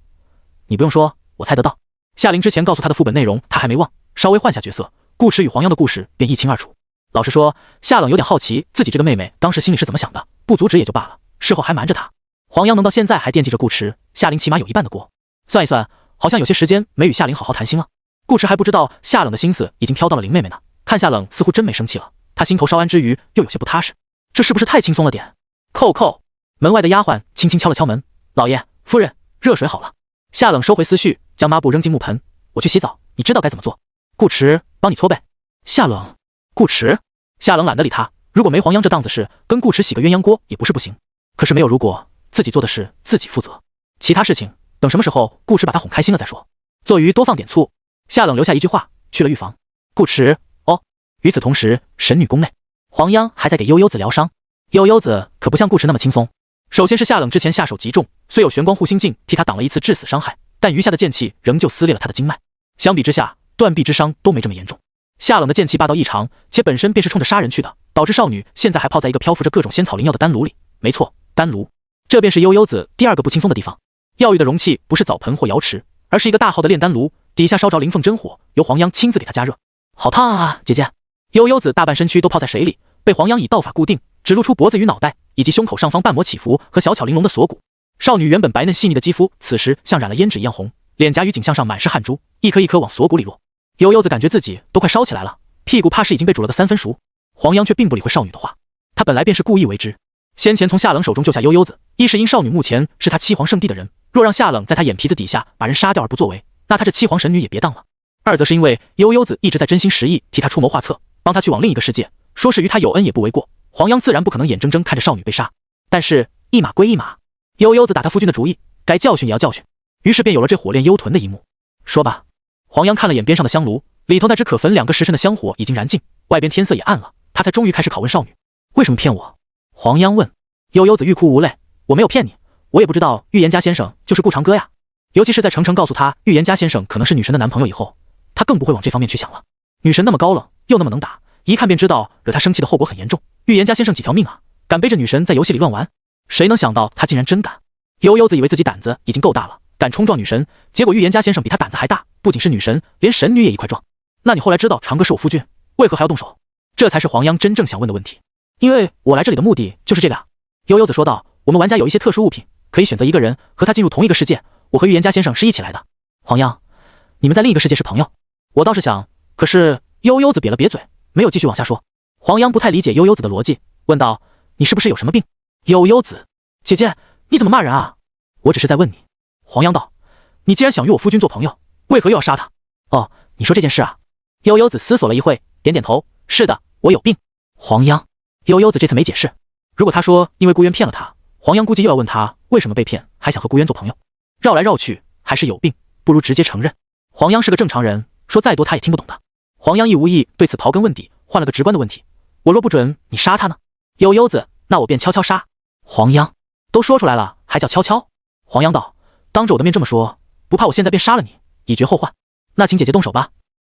你不用说，我猜得到。”夏灵之前告诉他的副本内容他还没忘，稍微换下角色，顾池与黄央的故事便一清二楚。老实说，夏冷有点好奇自己这个妹妹当时心里是怎么想的，不阻止也就罢了，事后还瞒着他。黄央能到现在还惦记着顾池，夏灵起码有一半的锅。算一算，好像有些时间没与夏灵好好谈心了。顾池还不知道夏冷的心思已经飘到了林妹妹呢。看夏冷似乎真没生气了，他心头稍安之余又有些不踏实，这是不是太轻松了点？叩叩，门外的丫鬟轻轻敲了敲门：“老爷夫人，热水好了。”夏冷收回思绪，将抹布扔进木盆：“我去洗澡，你知道该怎么做。顾池帮你搓背。”夏冷，顾池，夏冷懒得理他。如果没黄央这档子事，跟顾池洗个鸳鸯锅也不是不行。可是没有如果，自己做的事自己负责，其他事情等什么时候顾池把他哄开心了再说。做鱼多放点醋。夏冷留下一句话，去了浴房。顾池，哦。与此同时，神女宫内，黄央还在给悠悠子疗伤。悠悠子可不像顾池那么轻松。首先是夏冷之前下手极重，虽有玄光护心镜替他挡了一次致死伤害，但余下的剑气仍旧撕裂了他的经脉。相比之下，断臂之伤都没这么严重。夏冷的剑气霸道异常，且本身便是冲着杀人去的，导致少女现在还泡在一个漂浮着各种仙草灵药的丹炉里。没错，丹炉，这便是悠悠子第二个不轻松的地方。药浴的容器不是澡盆或瑶池，而是一个大号的炼丹炉，底下烧着灵凤真火，由黄央亲自给他加热。好烫啊，姐姐！悠悠子大半身躯都泡在水里，被黄央以道法固定，只露出脖子与脑袋，以及胸口上方半抹起伏和小巧玲珑的锁骨。少女原本白嫩细腻的肌肤，此时像染了胭脂一样红，脸颊与颈项上满是汗珠，一颗一颗往锁骨里落。悠悠子感觉自己都快烧起来了，屁股怕是已经被煮了个3分熟。黄央却并不理会少女的话，他本来便是故意为之。先前从夏冷手中救下悠悠子，一是因少女目前是他七皇圣地的人，若让夏冷在他眼皮子底下把人杀掉而不作为，那他这七皇神女也别当了。二则是因为悠悠子一直在真心实意替他出谋划策，帮他去往另一个世界，说是与他有恩也不为过。黄央自然不可能眼睁睁看着少女被杀，但是一码归一码，悠悠子打他夫君的主意，该教训也要教训，于是便有了这火炼幽臀的一幕。说吧。黄央看了眼边上的香炉，里头那只可焚2个时辰的香火已经燃尽，外边天色也暗了，他才终于开始拷问少女：为什么骗我？黄央问。悠悠子欲哭无泪：我没有骗你，我也不知道预言家先生就是顾长歌呀。尤其是在程程告诉他预言家先生可能是女神的男朋友以后，他更不会往这方面去想了。女神那么高冷，又那么能打，一看便知道惹他生气的后果很严重。预言家先生几条命啊，敢背着女神在游戏里乱玩，谁能想到他竟然真敢。悠悠子以为自己胆子已经够大了，敢冲撞女神，结果预言家先生比他胆子还大，不仅是女神，连神女也一块撞。那你后来知道长歌是我夫君，为何还要动手？这才是黄央真正想问的问题。因为我来这里的目的就是这个啊。悠悠子说道，我们玩家有一些特殊物品，可以选择一个人和他进入同一个世界，我和预言家先生是一起来的。黄央，你们在另一个世界是朋友？我倒是想，可是悠悠子瘪了瘪嘴，没有继续往下说。黄央不太理解悠悠子的逻辑，问道，你是不是有什么病？悠悠子，姐姐，你怎么骂人啊？我只是在问你。黄央道，你既然想与我夫君做朋友，为何又要杀他？哦，你说这件事啊？悠悠子思索了一会，点点头，是的，我有病。黄央，悠悠子这次没解释。如果他说因为顾渊骗了他，黄央估计又要问他为什么被骗，还想和顾渊做朋友。绕来绕去，还是有病，不如直接承认。黄央是个正常人，说再多他也听不懂的。黄央亦无意对此刨根问底，换了个直观的问题，我若不准你杀他呢？悠悠子，那我便悄悄杀。黄央，都说出来了，还叫悄悄？黄央道，当着我的面这么说，不怕我现在便杀了你，以绝后患？那请姐姐动手吧。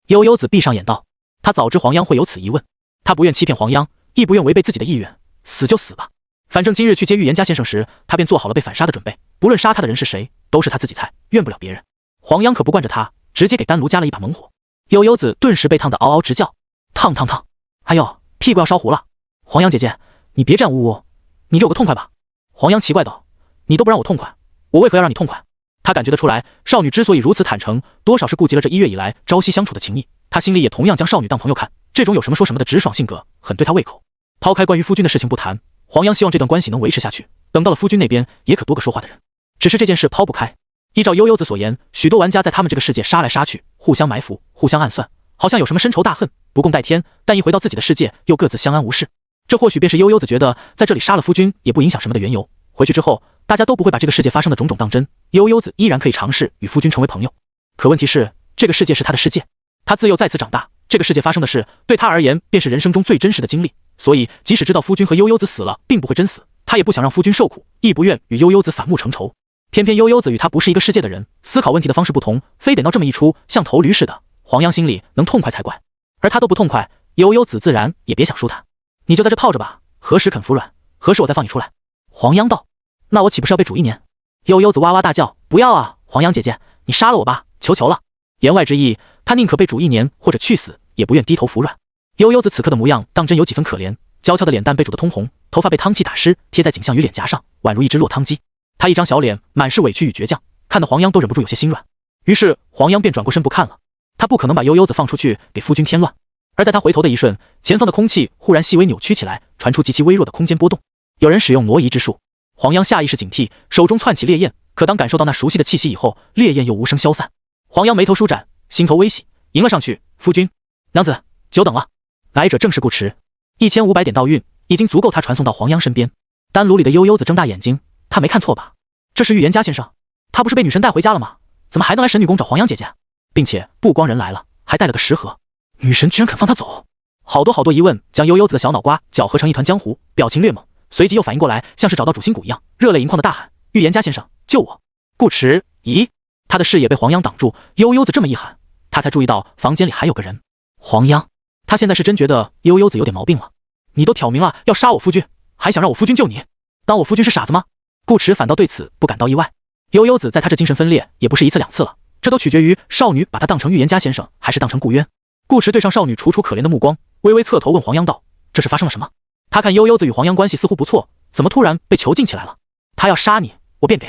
悠悠子闭上眼道，他早知黄央会有此疑问，他不愿欺骗黄央，亦不愿违背自己的意愿，死就死吧。反正今日去接预言家先生时，他便做好了被反杀的准备，不论杀他的人是谁，都是他自己菜，怨不了别人。黄央可不惯着他，直接给丹炉加了一把猛火。悠悠子顿时被烫得嗷嗷直叫，烫烫烫！哎呦，屁股要烧糊了！黄央姐姐，你别这样呜呜，你给我个痛快吧！黄央奇怪道，你都不让我痛快，我为何要让你痛快？他感觉得出来，少女之所以如此坦诚，多少是顾及了这1月以来朝夕相处的情谊，他心里也同样将少女当朋友看，这种有什么说什么的直爽性格，很对他胃口。抛开关于夫君的事情不谈，黄央希望这段关系能维持下去，等到了夫君那边，也可多个说话的人。只是这件事抛不开。依照悠悠子所言，许多玩家在他们这个世界杀来杀去，互相埋伏，互相暗算，好像有什么深仇大恨，不共戴天，但一回到自己的世界，又各自相安无事。这或许便是悠悠子觉得在这里杀了夫君也不影响什么的缘由。回去之后，大家都不会把这个世界发生的种种当真，悠悠子依然可以尝试与夫君成为朋友。可问题是，这个世界是他的世界，他自幼在此长大，这个世界发生的事对他而言便是人生中最真实的经历，所以即使知道夫君和悠悠子死了并不会真死，他也不想让夫君受苦，亦不愿与悠悠子反目成仇。偏偏悠悠子与他不是一个世界的人，思考问题的方式不同，非得闹这么一出像头驴似的，黄央心里能痛快才怪。而他都不痛快，悠悠子自然也别想输他。你就在这泡着吧，何时肯服软，何时我再放你出来。黄央道，那我岂不是要被煮1年？悠悠子哇哇大叫，不要啊，黄央姐姐，你杀了我吧，求求了。言外之意，他宁可被煮1年或者去死，也不愿低头服软。悠悠子此刻的模样当真有几分可怜，娇俏的脸蛋被煮得通红，头发被汤气打湿，贴在景象与脸颊上，宛如一只落汤鸡。他一张小脸满是委屈与倔强，看得黄央都忍不住有些心软。于是黄央便转过身不看了，他不可能把悠悠子放出去给夫君添乱。而在他回头的一瞬，前方的空气忽然细微扭曲起来，传出极其微弱的空间波动。有人使用挪移之术。黄央下意识警惕，手中窜起烈焰，可当感受到那熟悉的气息以后，烈焰又无声消散。黄央眉头舒展，心头微喜，迎了上去，夫君，娘子，久等了。来者正是顾迟，1500点道运已经足够他传送到黄央身边。丹炉里的悠悠子睁大眼睛，他没看错吧？这是预言家先生，他不是被女神带回家了吗？怎么还能来神女宫找黄央姐姐？并且不光人来了，还带了个食盒。女神居然肯放他走？好多疑问将悠悠子的小脑瓜搅和成一团浆糊，表情略猛，随即又反应过来，像是找到主心骨一样，热泪盈眶的大喊：预言家先生，救我！顾迟，咦？他的视野被黄央挡住，悠悠子这么一喊，他才注意到房间里还有个人。黄央，他现在是真觉得悠悠子有点毛病了。你都挑明了要杀我夫君，还想让我夫君救你？当我夫君是傻子吗？顾迟反倒对此不感到意外。悠悠子在他这精神分裂也不是1次2次了，这都取决于少女把他当成预言家先生，还是当成顾渊。顾迟对上少女楚楚可怜的目光，微微侧头问黄央道：这是发生了什么？他看悠悠子与黄央关系似乎不错，怎么突然被囚禁起来了？他要杀你，我便给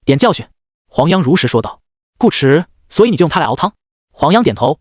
点教训。黄央如实说道。顾迟，所以你就用他来熬汤？黄央点头，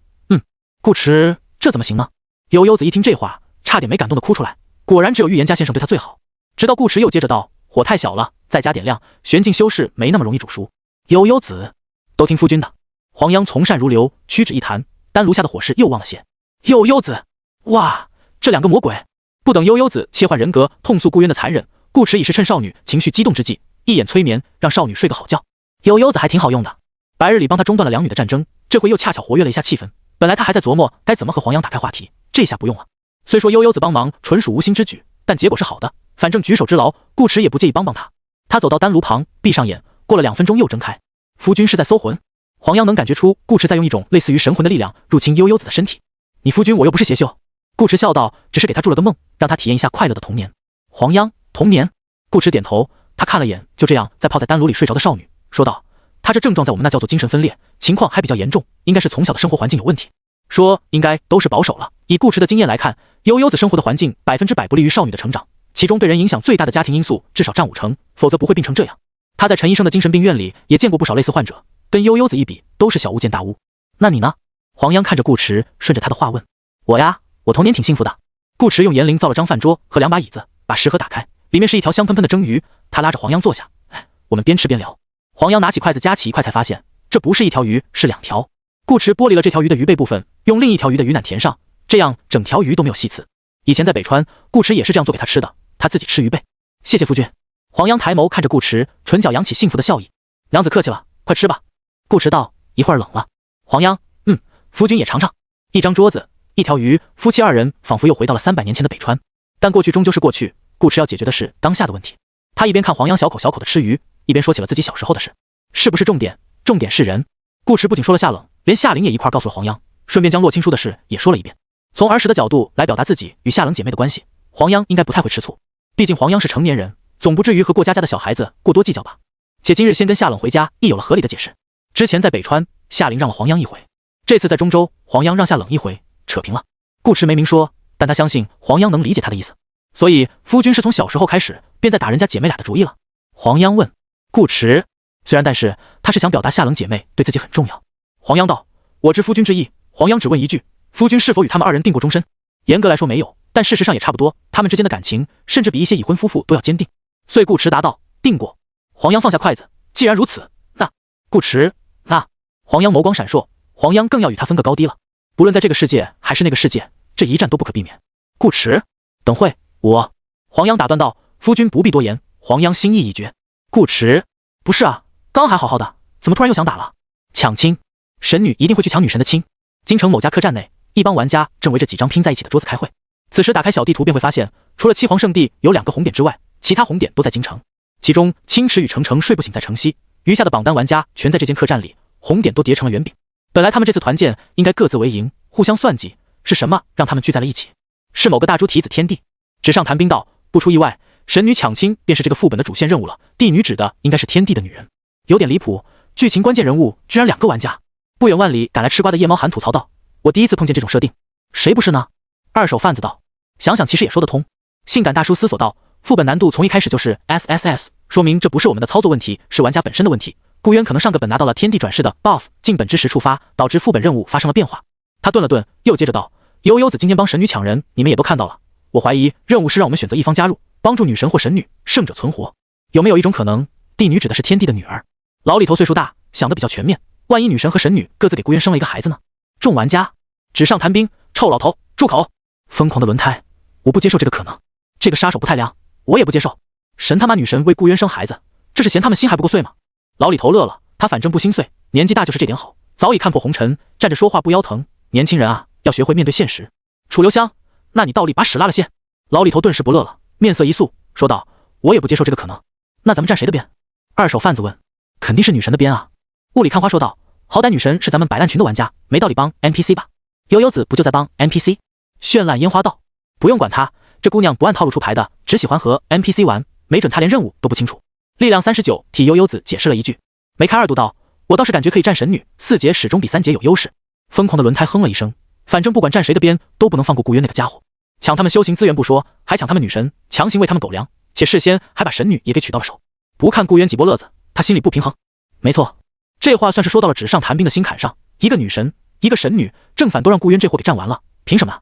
顾迟，这怎么行呢？悠悠子一听这话，差点没感动的哭出来。果然只有预言家先生对他最好。直到顾迟又接着道：火太小了，再加点亮，玄镜修饰没那么容易煮熟。悠悠子，都听夫君的。黄央从善如流，屈指一弹，丹炉下的火势又旺了些。悠悠子，哇，这2个魔鬼！不等悠悠子切换人格痛诉顾渊的残忍，顾迟已是趁少女情绪激动之际，一眼催眠，让少女睡个好觉。悠悠子还挺好用的，白日里帮他中断了两女的战争，这回又恰巧活跃了一下气氛。本来他还在琢磨该怎么和黄央打开话题，这下不用了。虽说悠悠子帮忙纯属无心之举，但结果是好的，反正举手之劳，顾迟也不介意帮帮他。他走到丹炉旁，闭上眼，过了2分钟又睁开。夫君是在搜魂？黄央能感觉出顾迟在用一种类似于神魂的力量入侵悠悠子的身体。你夫君我又不是邪修。顾迟笑道，只是给他筑了个梦，让他体验一下快乐的童年。黄央，童年？顾迟点头，他看了眼就这样在泡在丹炉里睡着的少女，说道，他这症状在我们那叫做精神分裂，情况还比较严重，应该是从小的生活环境有问题。说应该都是保守了，以顾迟的经验来看，悠悠子生活的环境100%不利于少女的成长，其中对人影响最大的家庭因素至少占50%，否则不会病成这样。他在陈医生的精神病院里也见过不少类似患者，跟悠悠子一比都是小巫见大巫。那你呢？黄央看着顾迟，顺着他的话问。我呀，我童年挺幸福的。顾迟用盐灵造了张饭桌和2把椅子，把食盒打开，里面是一条香喷喷的蒸鱼，他拉着黄央坐下，我们边吃边聊。黄央拿起筷子夹起一块才发现，这不是一条鱼，是2条。顾迟剥离了这条鱼的鱼背部分，用另一条鱼的鱼腩填上，这样整条鱼都没有细刺。以前在北川，顾迟也是这样做给他吃的，他自己吃鱼背。谢谢夫君。黄央抬眸看着顾迟，唇角扬起幸福的笑意。娘子客气了，快吃吧。顾迟道，一会儿冷了。黄央，夫君也尝尝。一张桌子，一条鱼，夫妻2人仿佛又回到了300年前的北川。但过去终究是过去，顾迟要解决的是当下的问题。他一边看黄央小口小口的吃鱼，一边说起了自己小时候的事。是不是重点？重点是人。顾迟不仅说了夏冷，连夏灵也一块告诉了黄央，顺便将洛青书的事也说了一遍。从儿时的角度来表达自己与夏冷姐妹的关系，黄央应该不太会吃醋，毕竟黄央是成年人，总不至于和过家家的小孩子过多计较吧。且今日先跟夏冷回家，亦有了合理的解释。之前在北川，夏灵让了黄央一回，这次在中州，黄央让夏冷一回，扯平了。顾迟没明说，但他相信黄央能理解他的意思，所以夫君是从小时候开始便在打人家姐妹俩的主意了。黄央问。顾迟，虽然，但是他是想表达夏冷姐妹对自己很重要。黄央道，我知夫君之意。黄央只问一句，夫君是否与他们2人定过终身？严格来说没有，但事实上也差不多，他们之间的感情甚至比一些已婚夫妇都要坚定。遂顾迟答道，定过。黄央放下筷子，既然如此，那顾迟，那黄央眸光闪烁，黄央更要与他分个高低了。不论在这个世界还是那个世界，这一战都不可避免。顾迟，等会我。黄央打断道，夫君不必多言。黄央心意已决。顾迟，不是啊，刚还好好的，怎么突然又想打了？抢亲，神女一定会去抢女神的亲。京城某家客栈内，一帮玩家正围着几张拼在一起的桌子开会。此时打开小地图便会发现，除了七皇圣地有2个红点之外，其他红点都在京城，其中青池与程程睡不醒在城西，余下的榜单玩家全在这间客栈里，红点都叠成了圆饼。本来他们这次团建应该各自为营，互相算计，是什么让他们聚在了一起？是某个大猪蹄子天帝。纸上谈兵道，不出意外，神女抢亲便是这个副本的主线任务了。帝女指的应该是天帝的女人，有点离谱。剧情关键人物居然2个玩家。不远万里赶来吃瓜的夜猫寒吐槽道：“我第一次碰见这种设定，谁不是呢？”二手贩子道：“想想其实也说得通。”性感大叔思索道：“副本难度从一开始就是 SSS， 说明这不是我们的操作问题，是玩家本身的问题。顾渊可能上个本拿到了天地转世的 buff， 进本之时触发，导致副本任务发生了变化。”他顿了顿，又接着道：“悠悠子今天帮神女抢人，你们也都看到了。我怀疑任务是让我们选择一方加入，帮助女神或神女，胜者存活。有没有一种可能，帝女指的是天帝的女儿？”老李头岁数大，想得比较全面。万一女神和神女各自给顾渊生了一个孩子呢？众玩家纸上谈兵，臭老头住口！疯狂的轮胎，我不接受这个可能。这个杀手不太良，我也不接受。神他妈女神为顾渊生孩子，这是嫌他们心还不够碎吗？老李头乐了，他反正不心碎，年纪大就是这点好，早已看破红尘，站着说话不腰疼。年轻人啊，要学会面对现实。楚留香，那你倒立把屎拉了先。老李头顿时不乐了，面色一肃，说道：“我也不接受这个可能。那咱们站谁的边？”二手贩子问：“肯定是女神的边啊。”雾里看花说道：“好歹女神是咱们摆烂群的玩家，没道理帮 NPC 吧？悠悠子不就在帮 NPC？” 绚烂烟花道：“不用管她，这姑娘不按套路出牌的，只喜欢和 NPC 玩，没准她连任务都不清楚。”力量39替悠悠子解释了一句。梅开二度道：“我倒是感觉可以站神女，4节始终比3节有优势。”疯狂的轮胎哼了一声，反正不管站谁的边，都不能放过顾渊那个家伙，抢他们修行资源不说，还抢他们女神，强行喂他们狗粮，且事先还把神女也给取到了手。不看顾渊几波乐子，他心里不平衡。没错，这话算是说到了纸上谈兵的心坎上，一个女神，一个神女，正反都让顾渊这货给占完了，凭什么？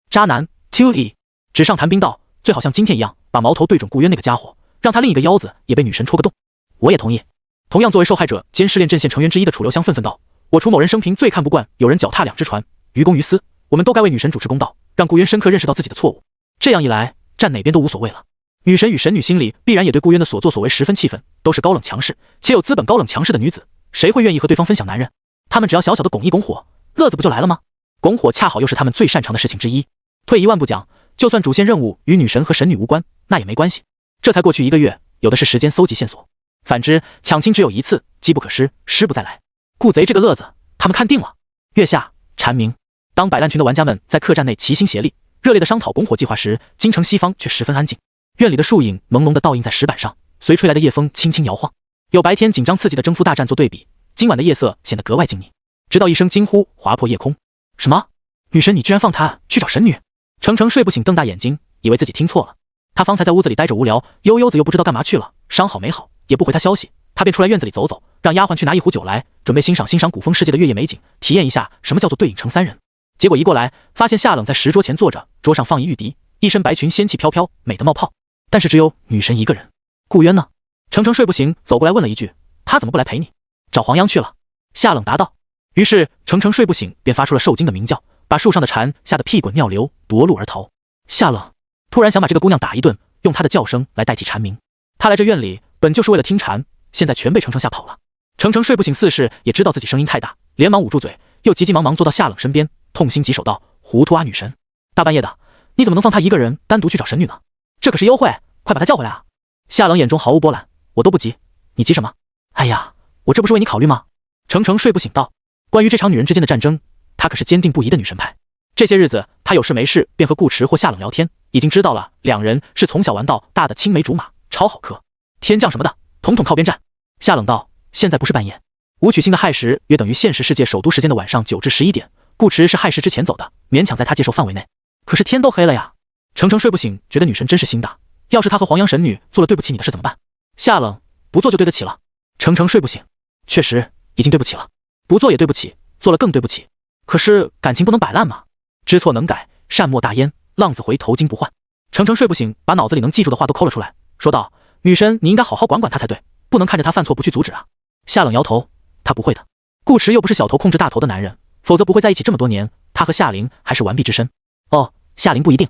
渣男 2E。 纸上谈兵道：“最好像今天一样，把矛头对准顾渊那个家伙，让他另一个腰子也被女神戳个洞。”我也同意。同样作为受害者兼失恋阵线成员之一的楚留香愤愤道：“我楚某人生平最看不惯有人脚踏2只船，于公于私，我们都该为女神主持公道，让顾渊深刻认识到自己的错误。这样一来，站哪边都无所谓了。女神与神女心里必然也对顾渊的所作所为十分气愤，都是高冷强势且有资本高冷强势的女子，谁会愿意和对方分享男人？他们只要小小的拱一拱火，乐子不就来了吗？拱火恰好又是他们最擅长的事情之一。退一万步讲，就算主线任务与女神和神女无关，那也没关系。这才过去1个月，有的是时间搜集线索。反之，抢亲只有一次，机不可失，失不再来。顾贼这个乐子，他们看定了。月下蝉鸣，当摆烂群的玩家们在客栈内齐心协力，热烈的商讨拱火计划时，京城西方却十分安静。院里的树影朦胧地倒映在石板上，随吹来的夜风轻轻摇晃，有白天紧张刺激的征夫大战做对比，今晚的夜色显得格外静谧。直到一声惊呼划破夜空：“什么？女神，你居然放他去找神女？”程程睡不醒，瞪大眼睛，以为自己听错了。他方才在屋子里待着无聊，悠悠子又不知道干嘛去了，伤好没好，也不回他消息，他便出来院子里走走，让丫鬟去拿一壶酒来，准备欣赏古风世界的月夜美景，体验一下什么叫做对影成3人。结果一过来，发现夏冷在石桌前坐着，桌上放一玉笛，一身白裙，仙气飘飘，美得冒泡。但是只有女神一个人。顾渊呢？程程睡不醒，走过来问了一句：“他怎么不来陪你？”“找黄央去了。”夏冷答道。于是程程睡不醒，便发出了受惊的鸣叫，把树上的蝉吓得屁滚尿流，夺路而逃。夏冷突然想把这个姑娘打一顿，用她的叫声来代替蝉鸣。他来这院里本就是为了听蝉，现在全被程程吓跑了。程程睡不醒似是也知道自己声音太大，连忙捂住嘴，又急急忙忙坐到夏冷身边，痛心疾首道：“糊涂啊女神，大半夜的，你怎么能放她一个人单独去找神女呢？这可是幽会，快把她叫回来啊！”夏冷眼中毫无波澜：“我都不急，你急什么？哎呀，我这不是为你考虑吗？”程程睡不醒道：“关于这场女人之间的战争，她可是坚定不移的女神派。这些日子，她有事没事便和顾池或夏冷聊天，已经知道了2人是从小玩到大的青梅竹马，超好磕。天降什么的，统统靠边站。”夏冷道：“现在不是半夜，武曲星的亥时约等于现实世界首都时间的晚上9至11点，顾池是亥时之前走的，勉强在他接受范围内。可是天都黑了呀。”程程睡不醒，觉得女神真是心大，要是他和黄阳神女做了对不起你的事怎么办？夏冷：“不做就对得起了。”程程睡不醒：“确实已经对不起了，不做也对不起，做了更对不起。可是感情不能摆烂嘛，知错能改，善莫大焉，浪子回头金不换。”程程睡不醒，把脑子里能记住的话都抠了出来，说道：“女神，你应该好好管管他才对，不能看着他犯错不去阻止啊。”夏冷摇头：“他不会的，顾池又不是小头控制大头的男人，否则不会在一起这么多年，他和夏琳还是完璧之身。”“哦，夏琳不一定，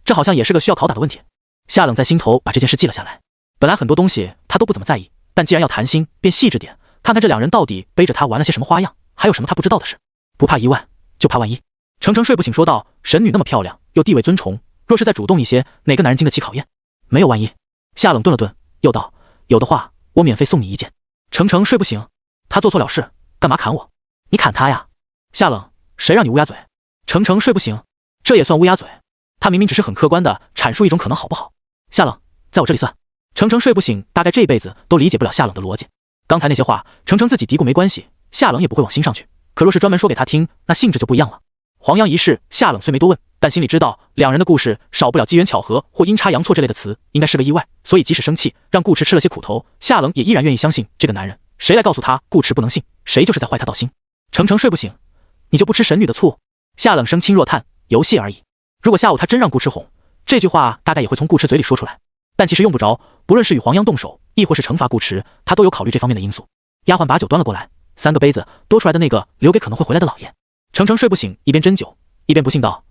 这好像也是个需要拷打的问题。”夏冷在心头把这件事记了下来。本来很多东西他都不怎么在意，但既然要谈心，便细致点，看看这2人到底背着他玩了些什么花样，还有什么他不知道的事。不怕一万，就怕万一。程程睡不醒说道：“神女那么漂亮，又地位尊崇，若是再主动一些，哪个男人经得起考验？没有万一。”夏冷顿了顿，又道：“有的话，我免费送你一件。”程程睡不醒，他做错了事，干嘛砍我？你砍他呀！夏冷，谁让你乌鸦嘴？程程睡不醒，这也算乌鸦嘴？他明明只是很客观的阐述一种可能，好不好？夏冷，在我这里算。程程睡不醒，大概这辈子都理解不了夏冷的逻辑。刚才那些话，程程自己嘀咕没关系，夏冷也不会往心上去。可若是专门说给他听，那性质就不一样了。黄央一事，夏冷虽没多问，但心里知道两人的故事少不了机缘巧合或阴差阳错这类的词，应该是个意外。所以即使生气，让顾迟吃了些苦头，夏冷也依然愿意相信这个男人。谁来告诉他顾迟不能信，谁就是在坏他道心。程程睡不醒，你就不吃神女的醋？夏冷声轻若叹，游戏而已。如果下午他真让顾迟哄，这句话大概也会从顾迟嘴里说出来。但其实用不着，不论是与黄央动手，亦或是惩罚顾迟，他都有考虑这方面的因素。丫鬟把酒端了过来，3个杯子，多出来的那个留给可能会回来的老爷。程程睡不醒，一边斟酒，一边不信道：“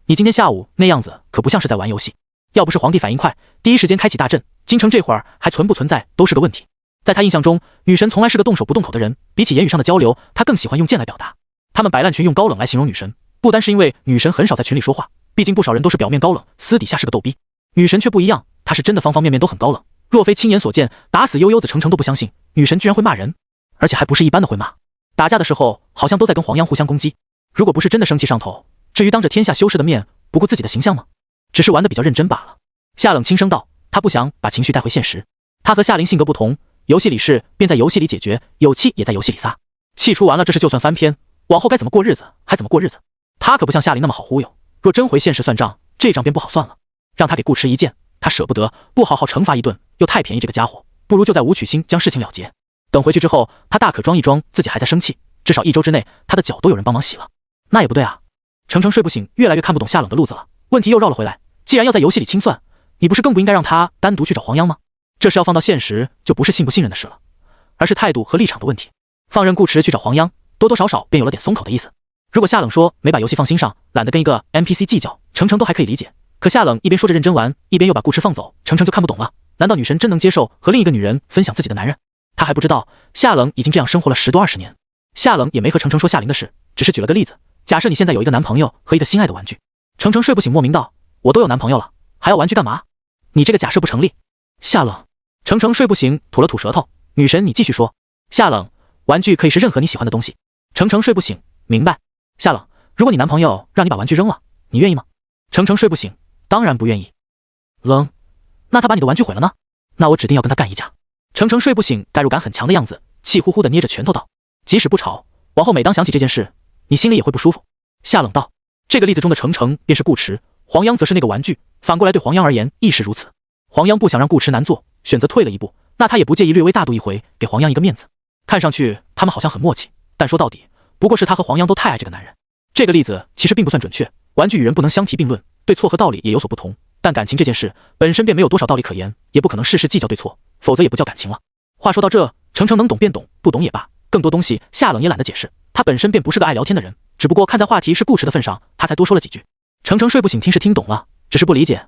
你今天下午那样子，可不像是在玩游戏。要不是皇帝反应快，第一时间开启大阵，京城这会儿还存不存在都是个问题。”在他印象中，女神从来是个动手不动口的人，比起言语上的交流，她更喜欢用剑来表达。他们摆烂群用高冷来形容女神，不单是因为女神很少在群里说话，毕竟不少人都是表面高冷，私底下是个逗逼。女神却不一样，她是真的方方面面都很高冷。若非亲眼所见，打死悠悠子程程都不相信女神居然会骂人，而且还不是一般的会骂。打架的时候好像都在跟黄央互相攻击，如果不是真的生气上头，至于当着天下修士的面不顾自己的形象吗？只是玩得比较认真罢了。夏冷轻声道，他不想把情绪带回现实。他和夏琳性格不同，游戏里事便在游戏里解决，有气也在游戏里撒。气出完了，这事就算翻篇，往后该怎么过日子还怎么过日子。他可不像夏琳那么好忽悠，若真回现实算账，这账便不好算了。让他给顾迟一剑，他舍不得，不好好惩罚一顿，又太便宜这个家伙，不如就在武曲星将事情了结。等回去之后，他大可装一装自己还在生气，至少1周之内，他的脚都有人帮忙洗了。那也不对啊！程程睡不醒，越来越看不懂夏冷的路子了。问题又绕了回来，既然要在游戏里清算，你不是更不应该让他单独去找黄央吗？这事要放到现实，就不是信不信任的事了，而是态度和立场的问题。放任顾迟去找黄央，多多少少便有了点松口的意思。如果夏冷说没把游戏放心上，懒得跟一个 NPC 计较，程程都还可以理解。可夏冷一边说着认真玩，一边又把顾迟放走，程程就看不懂了。难道女神真能接受和另一个女人分享自己的男人？她还不知道夏冷已经这样生活了10多20年。夏冷也没和程程说夏琳的事，只是举了个例子。假设你现在有一个男朋友和一个心爱的玩具。程程睡不醒，莫名道：“我都有男朋友了，还要玩具干嘛？你这个假设不成立。”夏冷，程程睡不醒，吐了吐舌头。女神，你继续说。夏冷，玩具可以是任何你喜欢的东西。程程睡不醒，明白。夏冷，如果你男朋友让你把玩具扔了，你愿意吗？程程睡不醒，当然不愿意。冷，那他把你的玩具毁了呢？那我指定要跟他干一架。程程睡不醒，代入感很强的样子，气呼呼的捏着拳头道：“即使不吵，往后每当想起这件事，你心里也会不舒服。”夏冷道：“这个例子中的程程便是顾迟，黄央则是那个玩具，反过来对黄央而言亦是如此。黄央不想让顾迟难做，选择退了一步，那他也不介意略微大度一回，给黄央一个面子。看上去他们好像很默契，但说到底，不过是他和黄央都太爱这个男人。这个例子其实并不算准确，玩具与人不能相提并论，对错和道理也有所不同。但感情这件事本身便没有多少道理可言，也不可能事事计较对错，否则也不叫感情了。话说到这，程程能懂便懂，不懂也罢，更多东西夏冷也懒得解释，他本身便不是个爱聊天的人，只不过看在话题是顾迟的份上，他才多说了几句。程程睡不醒，听是听懂了，只是不理解，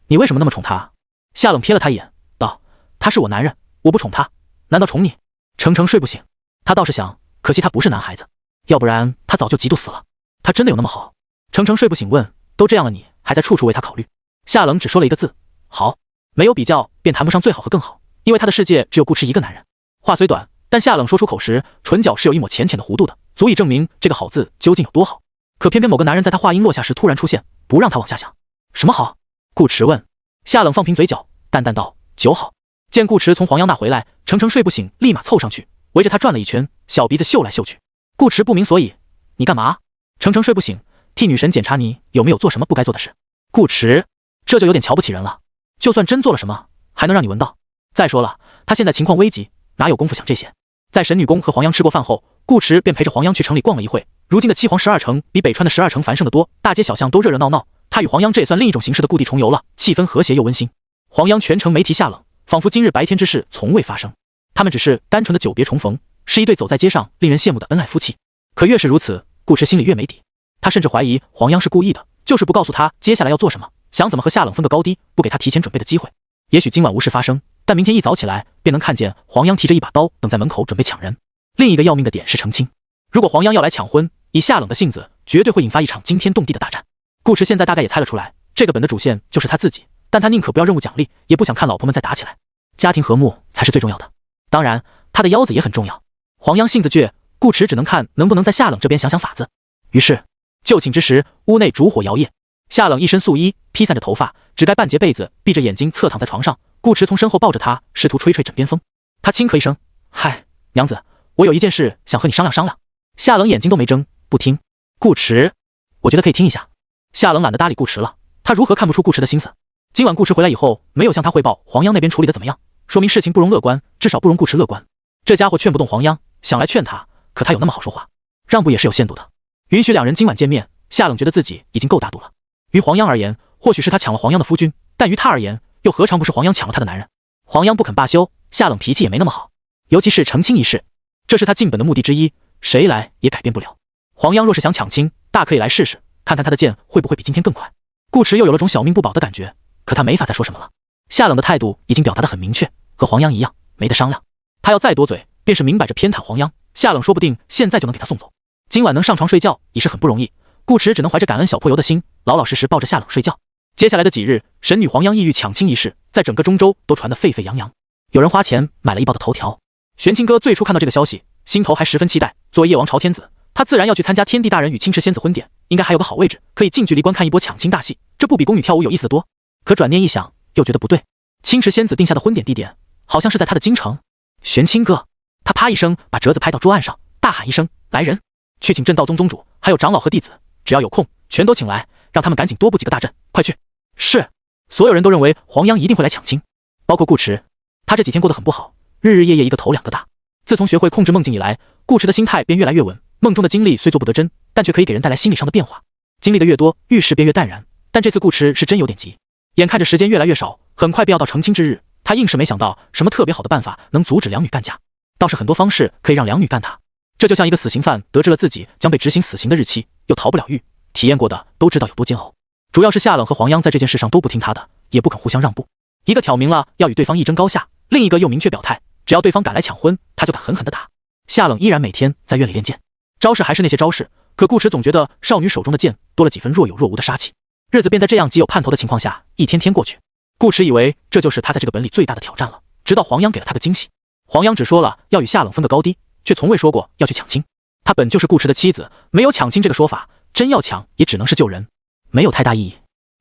你为什么那么宠他？夏冷瞥了他一眼，道：“他是我男人，我不宠他，难道宠你？”程程睡不醒，他倒是想，可惜他不是男孩子，要不然他早就嫉妒死了。他真的有那么好？程程睡不醒问：“都这样了，你还在处处为他考虑？”夏冷只说了一个字：“好。”没有比较，便谈不上最好和更好，因为他的世界只有顾迟一个男人。话虽短，但夏冷说出口时，唇角是有一抹浅浅的弧度的，足以证明这个好字究竟有多好。可偏偏某个男人在他话音落下时突然出现，不让他往下想。什么好？顾迟问。夏冷放平嘴角，淡淡道：“酒好。”见顾迟从黄央那回来，程程睡不醒，立马凑上去，围着他转了一圈，小鼻子嗅来嗅去。顾迟不明所以：“你干嘛？”程程睡不醒，替女神检查你有没有做什么不该做的事。顾迟，这就有点瞧不起人了。就算真做了什么，还能让你闻到？再说了，他现在情况危急，哪有功夫想这些？在神女宫和黄央吃过饭后，顾迟便陪着黄央去城里逛了一会。如今的七皇12城比北川的12城繁盛得多，大街小巷都热热闹闹。他与黄央这也算另一种形式的故地重游了，气氛和谐又温馨。黄央全程没提夏冷，仿佛今日白天之事从未发生。他们只是单纯的久别重逢，是一对走在街上令人羡慕的恩爱夫妻。可越是如此，顾迟心里越没底。他甚至怀疑黄央是故意的，就是不告诉他接下来要做什么，想怎么和夏冷分个高低，不给他提前准备的机会。也许今晚无事发生，但明天一早起来便能看见黄央提着一把刀等在门口准备抢人。另一个要命的点是成亲，如果黄央要来抢婚，以夏冷的性子，绝对会引发一场惊天动地的大战。顾迟现在大概也猜了出来，这个本的主线就是他自己，但他宁可不要任务奖励，也不想看老婆们再打起来。家庭和睦才是最重要的。当然，他的腰子也很重要。黄央性子倔，顾迟只能看能不能在夏冷这边想想法子。于是就寝之时，屋内烛火摇曳，夏冷一身素衣，披散着头发，只盖半截被子，闭着眼睛侧躺在床上。顾迟从身后抱着他，试图吹吹枕边风。他轻咳一声：“嗨，娘子，我有一件事想和你商量商量。”夏冷眼睛都没睁，不听。顾迟，我觉得可以听一下。夏冷懒得搭理顾迟了，他如何看不出顾迟的心思？今晚顾迟回来以后，没有向他汇报黄央那边处理的怎么样，说明事情不容乐观，至少不容顾迟乐观。这家伙劝不动黄央，想来劝他，可他有那么好说话？让步也是有限度的。允许两人今晚见面，夏冷觉得自己已经够大度了。于黄央而言，或许是他抢了黄央的夫君，但于他而言，又何尝不是黄央抢了他的男人？黄央不肯罢休，夏冷脾气也没那么好，尤其是成亲一事，这是他进本的目的之一，谁来也改变不了。黄央若是想抢亲，大可以来试试，看看他的剑会不会比今天更快。顾迟又有了种小命不保的感觉，可他没法再说什么了。夏冷的态度已经表达得很明确，和黄央一样，没得商量。他要再多嘴，便是明摆着偏袒黄央。夏冷说不定现在就能给他送走。今晚能上床睡觉已是很不容易，顾迟只能怀着感恩小泼油的心，老老实实抱着夏冷睡觉。接下来的几日，神女黄央意欲抢亲一事，在整个中州都传得沸沸扬扬。有人花钱买了一报的头条。玄清哥最初看到这个消息，心头还十分期待。作为夜王朝天子，他自然要去参加天地大人与青池仙子婚典，应该还有个好位置，可以近距离观看一波抢亲大戏，这不比宫女跳舞有意思得多？可转念一想，又觉得不对。青池仙子定下的婚典地点，好像是在他的京城。玄清哥，他啪一声把折子拍到桌案上，大喊一声：“来人，去请镇道宗宗主，还有长老和弟子，只要有空，全都请来，让他们赶紧多布几个大阵，快去！”是。所有人都认为黄央一定会来抢亲，包括顾迟。他这几天过得很不好，日日夜夜一个头两个大。自从学会控制梦境以来，顾迟的心态便越来越稳。梦中的经历虽做不得真，但却可以给人带来心理上的变化。经历的越多，遇事便越淡然。但这次顾迟是真有点急，眼看着时间越来越少，很快便要到成亲之日，他硬是没想到什么特别好的办法能阻止两女干架。倒是很多方式可以让两女干他，这就像一个死刑犯得知了自己将被执行死刑的日期，又逃不了狱，体验过的都知道有多煎熬。主要是夏冷和黄央在这件事上都不听他的，也不肯互相让步。一个挑明了要与对方一争高下，另一个又明确表态，只要对方敢来抢婚，他就敢狠狠地打。夏冷依然每天在院里练剑，招式还是那些招式，可顾迟总觉得少女手中的剑多了几分若有若无的杀气。日子便在这样极有盼头的情况下一天天过去。顾迟以为这就是他在这个本里最大的挑战了，直到黄央给了他个惊喜。黄央只说了要与夏冷分个高低，却从未说过要去抢亲。他本就是顾迟的妻子，没有抢亲这个说法，真要抢也只能是救人，没有太大意义。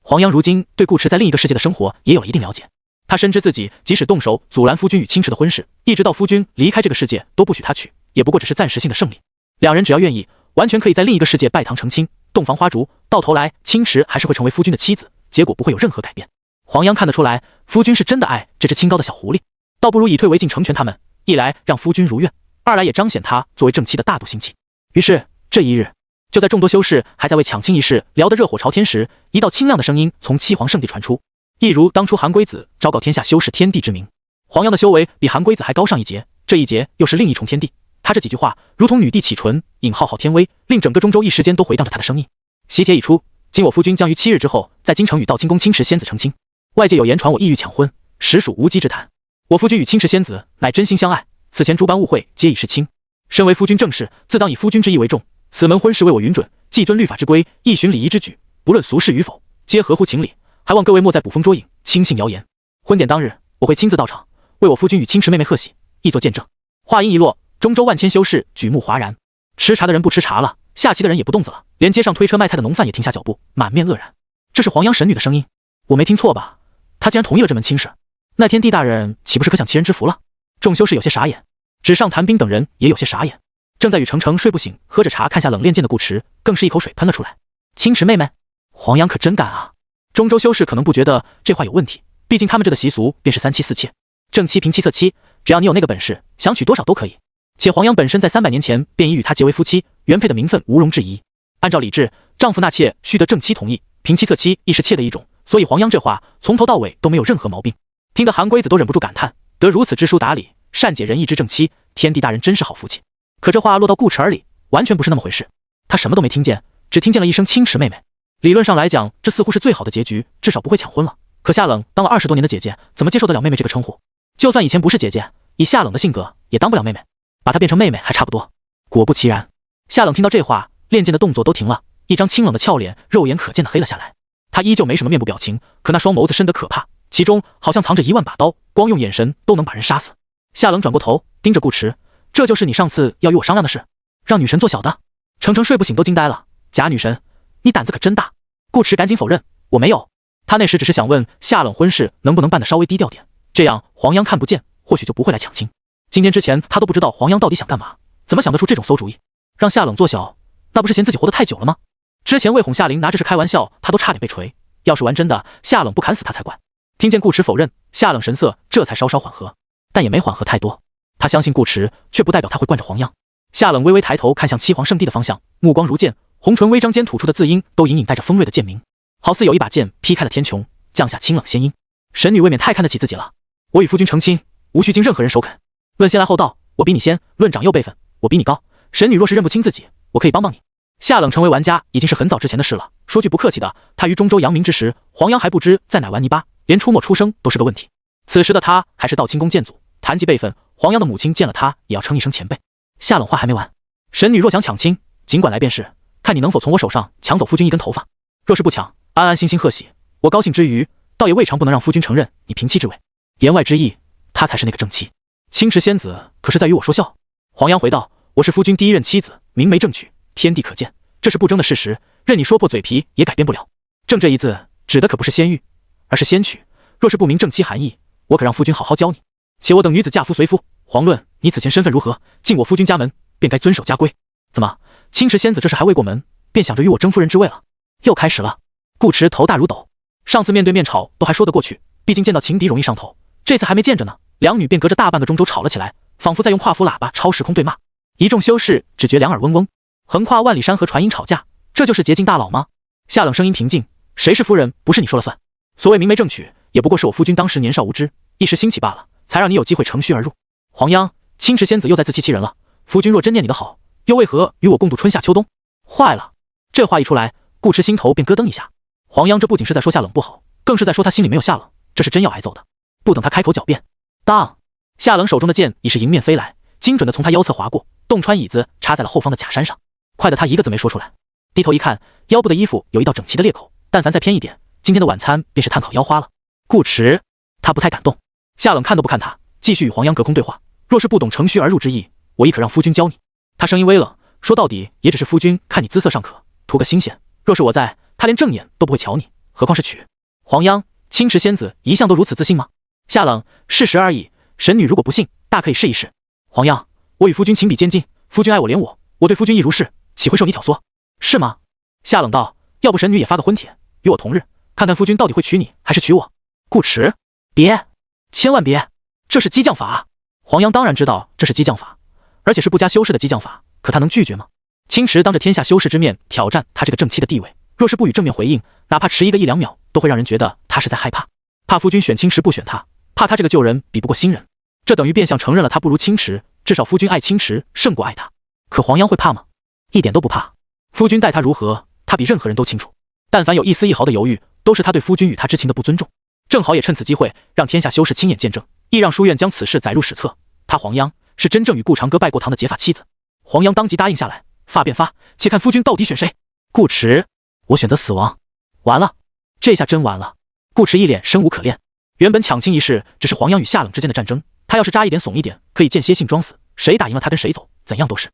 黄央如今对顾迟在另一个世界的生活也有了一定了解，他深知自己即使动手阻拦夫君与青池的婚事，一直到夫君离开这个世界都不许他娶，也不过只是暂时性的胜利。两人只要愿意，完全可以在另一个世界拜堂成亲，洞房花烛，到头来青池还是会成为夫君的妻子，结果不会有任何改变。黄央看得出来，夫君是真的爱这只清高的小狐狸，倒不如以退为进成全他们，一来让夫君如愿，二来也彰显他作为正妻的大度心气。于是这一日，就在众多修士还在为抢亲一事聊得热火朝天时，一道清亮的声音从七皇圣地传出，一如当初韩龟子昭告天下修士天地之名。黄央的修为比韩龟子还高上一截，这一截又是另一重天地。他这几句话如同女帝启唇，引浩浩天威，令整个中州一时间都回荡着他的声音。喜帖已出，今我夫君将于7日之后在京城与道清宫青池仙子成亲。外界有言传我意欲抢婚，实属无稽之谈。我夫君与青池仙子乃真心相爱，此前诸般误会皆已释清。身为夫君正室，自当以夫君之意为重，此门婚事为我允准，既遵律法之规，亦循礼仪之举，不论俗事与否，皆合乎情理，还望各位莫再捕风捉影，轻信谣言。婚典当日，我会亲自到场，为我夫君与青池妹妹贺喜，亦作见证。话音一落，中州万千修士举目哗然，吃茶的人不吃茶了，下棋的人也不动子了，连街上推车卖菜的农贩也停下脚步，满面愕然。这是黄央神女的声音，我没听错吧？她竟然同意了这门亲事，那天地大人岂不是可享其人之福了？众修士有些傻眼，纸上谈兵等人也有些傻眼。正在与程程睡不醒，喝着茶看下冷练剑的顾迟，更是一口水喷了出来。青池妹妹，黄央可真敢啊！中州修士可能不觉得这话有问题，毕竟他们这的习俗便是3妻4妾，正妻、平妻、侧妻，只要你有那个本事，想娶多少都可以。且黄央本身在300年前便已与他结为夫妻，原配的名分无容置疑。按照礼制，丈夫纳妾须得正妻同意，平妻侧妻亦是妾的一种，所以黄央这话从头到尾都没有任何毛病。听得韩龟子都忍不住感叹，得如此知书达理、善解人意之正妻，天地大人真是好福气。可这话落到顾迟耳里，完全不是那么回事。他什么都没听见，只听见了一声青池妹妹。理论上来讲，这似乎是最好的结局，至少不会抢婚了。可夏冷当了20多年的姐姐，怎么接受得了妹妹这个称呼？就算以前不是姐姐，以夏冷的性格也当不了妹妹，把她变成妹妹还差不多。果不其然，夏冷听到这话，练剑的动作都停了，一张清冷的俏脸肉眼可见的黑了下来。他依旧没什么面部表情，可那双眸子深得可怕，其中好像藏着1万把刀，光用眼神都能把人杀死。夏冷转过头，盯着顾池，这就是你上次要与我商量的事，让女神做小的？程程睡不醒都惊呆了，假女神，你胆子可真大！顾池赶紧否认，我没有。他那时只是想问夏冷婚事能不能办得稍微低调点，这样黄央看不见，或许就不会来抢亲。今天之前他都不知道黄央到底想干嘛，怎么想得出这种馊主意？让夏冷做小，那不是嫌自己活得太久了吗？之前为哄夏琳拿这是开玩笑，他都差点被锤。要是玩真的，夏冷不砍死他才怪。听见顾池否认，夏冷神色这才稍稍缓和，但也没缓和太多。他相信顾池，却不代表他会惯着黄央。夏冷微微抬头看向七皇圣地的方向，目光如剑，红唇微张间吐出的字音都隐隐带着锋锐的剑鸣，好似有一把剑劈开了天穹，降下清冷仙音。神女未免太看得起自己了。我与夫君成亲，无需经任何人首肯。论先来后到，我比你先；论长幼辈分，我比你高。神女若是认不清自己，我可以帮帮你。夏冷成为玩家已经是很早之前的事了。说句不客气的，他于中州扬名之时，黄央还不知在哪玩泥巴，连出没出生都是个问题。此时的他还是道清宫剑祖，谈及辈分，黄央的母亲见了他也要称一声前辈。夏冷话还没完，神女若想抢亲，尽管来便是，看你能否从我手上抢走夫君一根头发。若是不抢，安安心心贺喜，我高兴之余，倒也未尝不能让夫君承认你平妻之位。言外之意，她才是那个正妻。青池仙子可是在与我说笑？黄央回道，我是夫君第一任妻子，明媒正娶，天地可见，这是不争的事实，任你说破嘴皮也改变不了。正这一字指的可不是仙玉，而是仙娶。若是不明正妻含义，我可让夫君好好教你。且我等女子嫁夫随夫，遑论你此前身份如何，进我夫君家门，便该遵守家规。怎么，青池仙子这时还未过门，便想着与我争夫人之位了？又开始了。顾池头大如斗，上次面对面吵都还说得过去，毕竟见到情敌容易上头，这次还没见着呢，两女便隔着大半个中州吵了起来，仿佛在用跨幅喇叭超时空对骂。一众修士只觉两耳嗡嗡，横跨万里山河传音吵架，这就是劫境大佬吗？夏冷声音平静，谁是夫人不是你说了算，所谓明媒正娶，也不过是我夫君当时年少无知，一时兴起罢了，才让你有机会乘虚而入。黄央，青池仙子又在自欺欺人了，夫君若真念你的好，又为何与我共度春夏秋冬？坏了，这话一出来，顾池心头便咯噔一下。黄央这不仅是在说夏冷不好，更是在说他心里没有夏冷，这是真要挨揍的。不等他开口狡辩，当，夏冷手中的剑已是迎面飞来，精准的从他腰侧划过，洞穿椅子插在了后方的假山上，快得他一个字没说出来。低头一看，腰部的衣服有一道整齐的裂口，但凡再偏一点，今天的晚餐便是炭烤腰花了。顾池，他不太敢动。夏冷看都不看他，继续与黄央隔空对话。若是不懂乘虚而入之意，我亦可让夫君教你。他声音微冷，说到底也只是夫君看你姿色尚可，图个新鲜。若是我在，他连正眼都不会瞧你，何况是娶。黄央，青池仙子一向都如此自信吗？夏冷，事实而已，神女如果不信，大可以试一试。黄央，我与夫君情比肩近，夫君爱我怜我，我对夫君亦如是，岂会受你挑唆？是吗？夏冷道，要不神女也发个婚帖，与我同日，看看夫君到底会娶你还是娶我。顾池，别，千万别，这是激将法。黄央当然知道这是激将法，而且是不加修饰的激将法，可他能拒绝吗？青池当着天下修士之面挑战他这个正妻的地位，若是不予正面回应，哪怕迟疑个1-2秒，都会让人觉得他是在害怕，怕夫君选青池不选他，怕他这个旧人比不过新人，这等于变相承认了他不如青池，至少夫君爱青池胜过爱他。可黄央会怕吗？一点都不怕。夫君待他如何，他比任何人都清楚，但凡有一丝一毫的犹豫，都是他对夫君与他之情的不尊重。正好也趁此机会让天下修士亲眼见证，亦让书院将此事载入史册，他黄央是真正与顾长歌拜过堂的结发妻子。黄央当即答应下来，发便发，且看夫君到底选谁。顾池，我选择死亡。完了，这下真完了。顾池一脸生无可恋。原本抢亲一事只是黄央与夏冷之间的战争，他要是扎一点怂一点，可以间歇性装死，谁打赢了他跟谁走，怎样都是。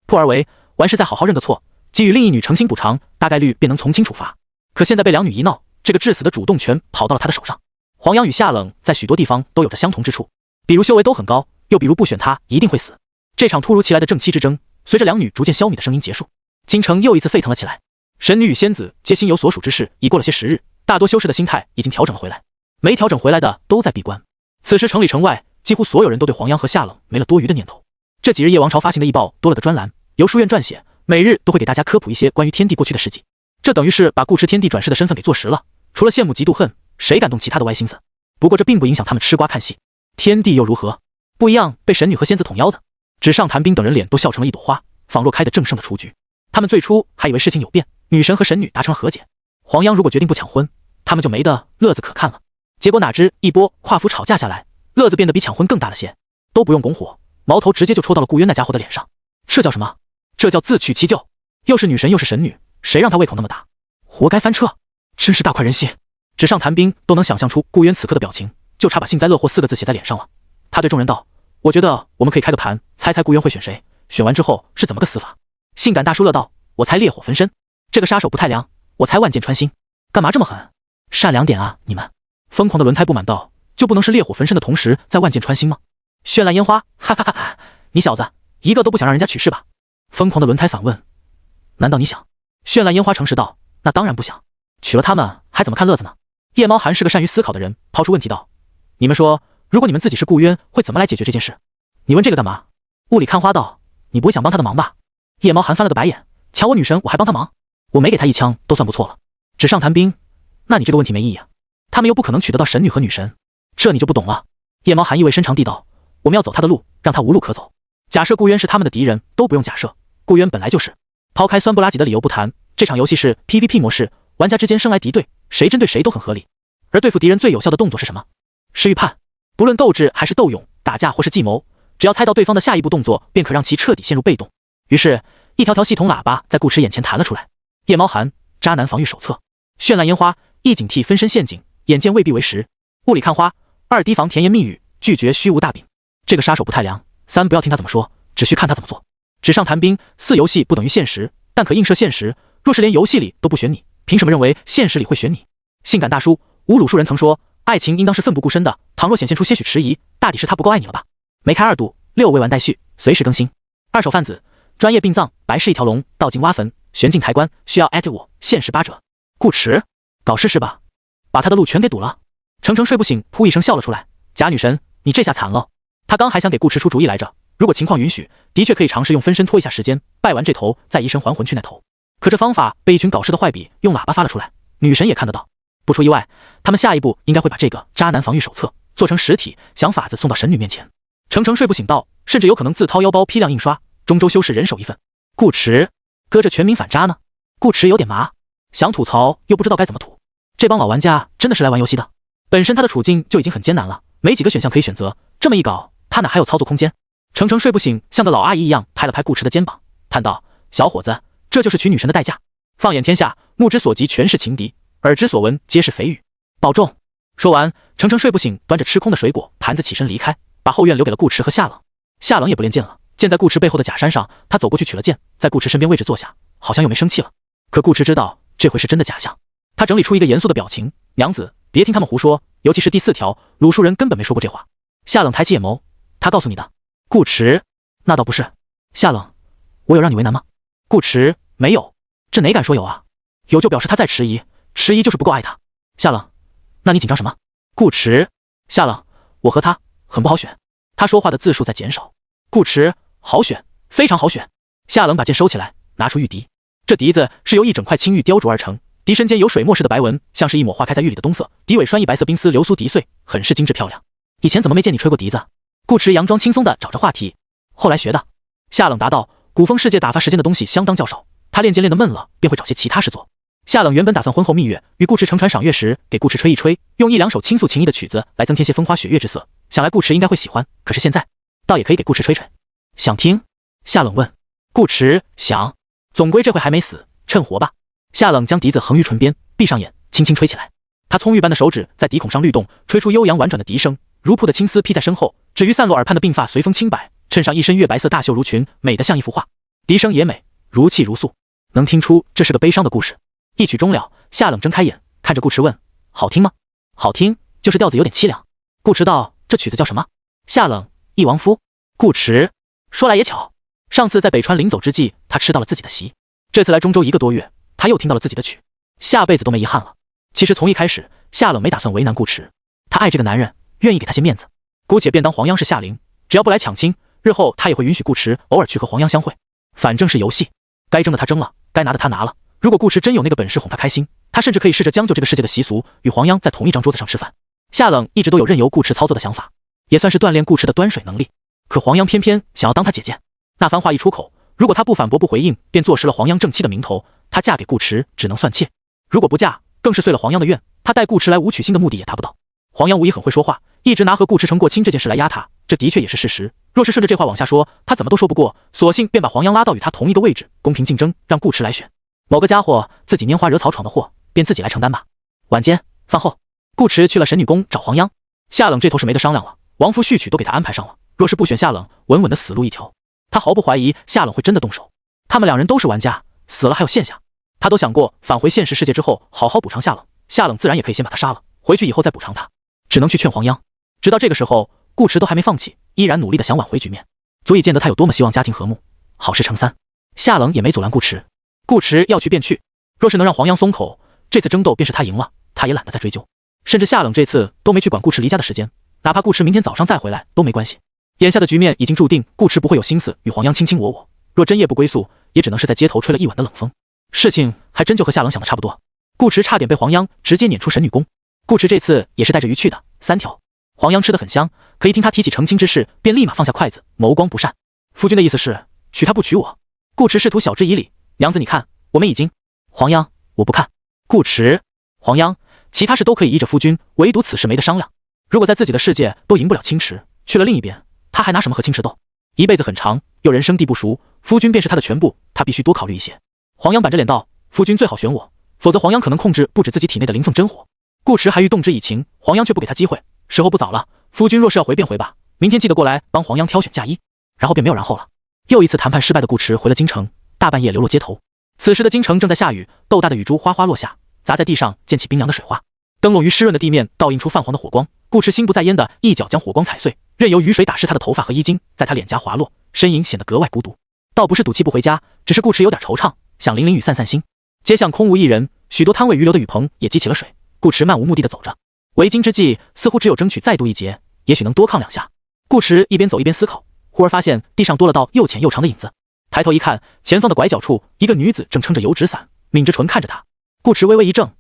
破而为，完事再好好认个错，给予另一女诚心补偿，大概率便能从轻处罚。可现在被两女一闹，这个致死的主动权跑到了他的手上。黄央与夏冷在许多地方都有着相同之处，比如修为都很高，又比如不选他一定会死。这场突如其来的正妻之争，随着两女逐渐消弭的声音结束，京城又一次沸腾了起来。神女与仙子皆心有所属之事已过了些时日，大多修士的心态已经调整了回来，没调整回来的都在闭关。此时城里城外几乎所有人都对黄央和夏冷没了多余的念头。这几日夜王朝发行的驿报多了个专栏，由书院撰写，每日都会给大家科普一些关于天帝过去的事迹，这等于是把顾池天帝转世的身份给坐实了。除了羡慕嫉妒恨，谁敢动其他的歪心思？不过这并不影响他们吃瓜看戏。天帝又如何？不一样，被神女和仙子捅腰子，纸上谈兵等人脸都笑成了一朵花，仿若开得正盛的雏菊。他们最初还以为事情有变，女神和神女达成了和解，黄央如果决定不抢婚，他们就没得乐子可看了。结果哪知一波跨服吵架下来，乐子变得比抢婚更大了些，都不用拱火，矛头直接就戳到了顾渊那家伙的脸上。这叫什么？这叫自取其咎。又是女神又是神女，谁让他胃口那么大？活该翻车。真是大快人心。纸上谈兵都能想象出顾渊此刻的表情，就差把幸灾乐祸4个字写在脸上了。他对众人道：我觉得我们可以开个盘，猜猜顾渊会选谁，选完之后是怎么个死法。性感大叔乐道：我猜烈火焚身，这个杀手不太良，我猜万箭穿心。干嘛这么狠？善良点啊你们。疯狂的轮胎不满道：就不能是烈火焚身的同时再万箭穿心吗？绚烂烟花，哈哈哈哈，你小子一个都不想让人家娶是吧？疯狂的轮胎反问：难道你想？绚烂烟花诚实道：那当然不想，娶了他们还怎么看乐子呢？夜猫寒是个善于思考的人，抛出问题道：你们说，如果你们自己是顾渊，会怎么来解决这件事？你问这个干嘛？雾里看花道：你不会想帮他的忙吧？夜猫寒翻了个白眼：抢我女神我还帮他忙？我没给他一枪都算不错了。纸上谈兵，那你这个问题没意义啊，他们又不可能娶得到神女和女神，这你就不懂了。夜猫寒意味深长地道：我们要走他的路，让他无路可走。假设顾渊是他们的敌人，都不用假设，顾渊本来就是。抛开酸不拉几的理由不谈，这场游戏是 PVP 模式，玩家之间生来敌对，谁针对谁都很合理。而对付敌人最有效的动作是什么？是预判。不论斗智还是斗勇，打架或是计谋，只要猜到对方的下一步动作，便可让其彻底陷入被动。于是，一条条系统喇叭在顾池眼前弹了出来。夜猫寒，渣男防御手册。绚烂烟花，一警惕分身陷阱，眼见未必为实。雾里看花，二提防甜言蜜语，拒绝虚无大饼。这个杀手不太良，3不要听他怎么说，只需看他怎么做。纸上谈兵，4游戏不等于现实，但可映射现实。若是连游戏里都不选你，凭什么认为现实里会选你？性感大叔吴鲁树人曾说，爱情应当是奋不顾身的，倘若显现出些许迟疑，大抵是他不够爱你了吧？没开2度，6未完待续，随时更新。二手贩子，专业殡葬，白是一条龙，道尽挖坟，悬进抬棺，需要@我，限时8折。顾池，搞事是吧？把他的路全给堵了。程程睡不醒，噗一声笑了出来。假女神，你这下惨了。他刚还想给顾池出主意来着，如果情况允许，的确可以尝试用分身拖一下时间，拜完这头再移神还魂去那头。可这方法被一群搞事的坏笔用喇叭发了出来，女神也看得到。不出意外，他们下一步应该会把这个渣男防御手册做成实体，想法子送到神女面前。程程睡不醒道，甚至有可能自掏腰包批量印刷，中州修士人手一份。顾池，搁着全民反渣呢？顾池有点麻，想吐槽又不知道该怎么吐。这帮老玩家真的是来玩游戏的，本身他的处境就已经很艰难了，没几个选项可以选择，这么一搞，他哪还有操作空间？程程睡不醒，像个老阿姨一样拍了拍顾池的肩膀，叹道：小伙子，这就是娶女神的代价。放眼天下，目之所及全是情敌，耳之所闻皆是蜚语，保重。说完，程程睡不醒，端着吃空的水果盘子起身离开，把后院留给了顾池和夏冷。夏冷也不练剑了，剑在顾池背后的假山上，他走过去取了剑，在顾池身边位置坐下，好像又没生气了。可顾池知道这回是真的假象，他整理出一个严肃的表情：娘子，别听他们胡说，尤其是第4条，鲁树人根本没说过这话。夏冷抬起眼眸，他告诉你的。顾池，那倒不是。夏冷，我有让你为难吗？顾池，没有。这哪敢说有啊？有就表示他在迟疑，迟疑就是不够爱他。夏冷，那你紧张什么？顾池，夏冷，我和他很不好选。他说话的字数在减少。顾池，好选，非常好选。夏冷把剑收起来，拿出玉笛。这笛子是由一整块青玉雕琢而成，笛身间有水墨似的白纹，像是一抹化开在玉里的冬色，笛尾拴一白色冰丝流苏笛穗，很是精致漂亮。以前怎么没见你吹过笛子？顾池佯装轻松地找着话题，后来学的。夏冷答道：古风世界打发时间的东西相当较少，他练剑练得闷了，便会找些其他事做。夏冷原本打算婚后蜜月，与顾池乘船赏月时，给顾池吹一吹，用1-2首倾诉情谊的曲子来增添些风花雪月之色，想来顾池应该会喜欢。可是现在，倒也可以给顾池吹吹。想听？夏冷问。顾池想，总归这回还没死，趁活吧。夏冷将笛子横于唇边，闭上眼，轻轻吹起来。他葱郁般的手指在笛孔上律动，吹出悠扬婉转的笛声，如瀑的青丝披在身后，至于散落耳畔的鬓发随风轻摆，衬上一身月白色大袖如裙，美得像一幅画。笛声也美，如泣如诉，能听出这是个悲伤的故事。一曲终了，夏冷睁开眼，看着顾池问：好听吗？好听，就是调子有点凄凉。顾池道：这曲子叫什么？夏冷：忆亡夫。顾池：说来也巧，上次在北川临走之际，他吃到了自己的席，这次来中州1个多月，他又听到了自己的曲，下辈子都没遗憾了。其实从一开始，夏冷没打算为难顾池，他爱这个男人，愿意给他些面子，姑且便当黄央是夏灵，只要不来抢亲，日后他也会允许顾池偶尔去和黄央相会。反正是游戏，该争的他争了，该拿的他拿了。如果顾池真有那个本事哄他开心，他甚至可以试着将就这个世界的习俗，与黄央在同一张桌子上吃饭。夏冷一直都有任由顾池操作的想法，也算是锻炼顾池的端水能力。可黄央偏偏想要当他姐姐，那番话一出口，如果他不反驳不回应，便坐实了黄央正妻的名头，他嫁给顾池只能算妾，如果不嫁，更是遂了黄央的愿，他带顾池来武曲星的目的也达不到。黄央无疑很会说话，一直拿和顾池成过亲这件事来压他，这的确也是事实。若是顺着这话往下说，他怎么都说不过，索性便把黄央拉到与他同一个位置，公平竞争，让顾池来选。某个家伙自己拈花惹草闯的祸，便自己来承担吧。晚间饭后，顾迟去了神女宫找黄央。夏冷这头是没得商量了，王夫婿娶都给他安排上了，若是不选夏冷，稳稳的死路一条。他毫不怀疑夏冷会真的动手。他们两人都是玩家，死了还有现下。他都想过返回现实世界之后好好补偿夏冷，夏冷自然也可以先把他杀了，回去以后再补偿他。只能去劝黄央。直到这个时候，顾迟都还没放弃，依然努力的想挽回局面，足以见得他有多么希望家庭和睦，好事成三。夏冷也没阻拦顾迟，顾迟要去便去，若是能让黄央松口，这次争斗便是他赢了，他也懒得再追究。甚至夏冷这次都没去管顾迟离家的时间，哪怕顾迟明天早上再回来都没关系。眼下的局面已经注定，顾迟不会有心思与黄央卿卿我我，若真夜不归宿，也只能是在街头吹了一晚的冷风。事情还真就和夏冷想的差不多，顾迟差点被黄央直接撵出神女宫。顾迟这次也是带着鱼去的，3条。黄央吃得很香，可一听他提起成亲之事，便立马放下筷子，眸光不善。夫君的意思是娶她不娶我？顾迟试图晓之以理，娘子你看，我们已经……黄央，我不看。顾迟，黄央，其他事都可以依着夫君，唯独此事没得商量。如果在自己的世界都赢不了青池，去了另一边，他还拿什么和青池斗？一辈子很长，又人生地不熟，夫君便是他的全部，他必须多考虑一些。黄央板着脸道：夫君最好选我，否则黄央可能控制不止自己体内的灵凤真火。顾迟还欲动之以情，黄央却不给他机会。时候不早了，夫君若是要回便回吧，明天记得过来帮黄央挑选嫁衣。然后便没有然后了。又一次谈判失败的顾迟回了京城，大半夜流落街头。此时的京城正在下雨，豆大的雨珠哗哗落下，砸在地上溅起冰凉的水花，灯笼于湿润的地面倒映出泛黄的火光。顾迟心不在焉的一脚将火光踩碎，任由雨水打湿他的头发和衣襟，在他脸颊滑落，身影显得格外孤独。倒不是赌气不回家，只是顾迟有点惆怅，想淋淋雨散散心。街巷空无一人，许多摊位余留的雨棚也积起了水。顾迟漫无目的的走着，为今之计似乎只有争取再度一劫，也许能多抗2下。顾迟一边走一边思考，忽而发现地上多了道又浅又长的影子。抬头一看，前方的拐角处，一个女子正撑着油纸伞，抿着唇看着他。顾迟微微一怔：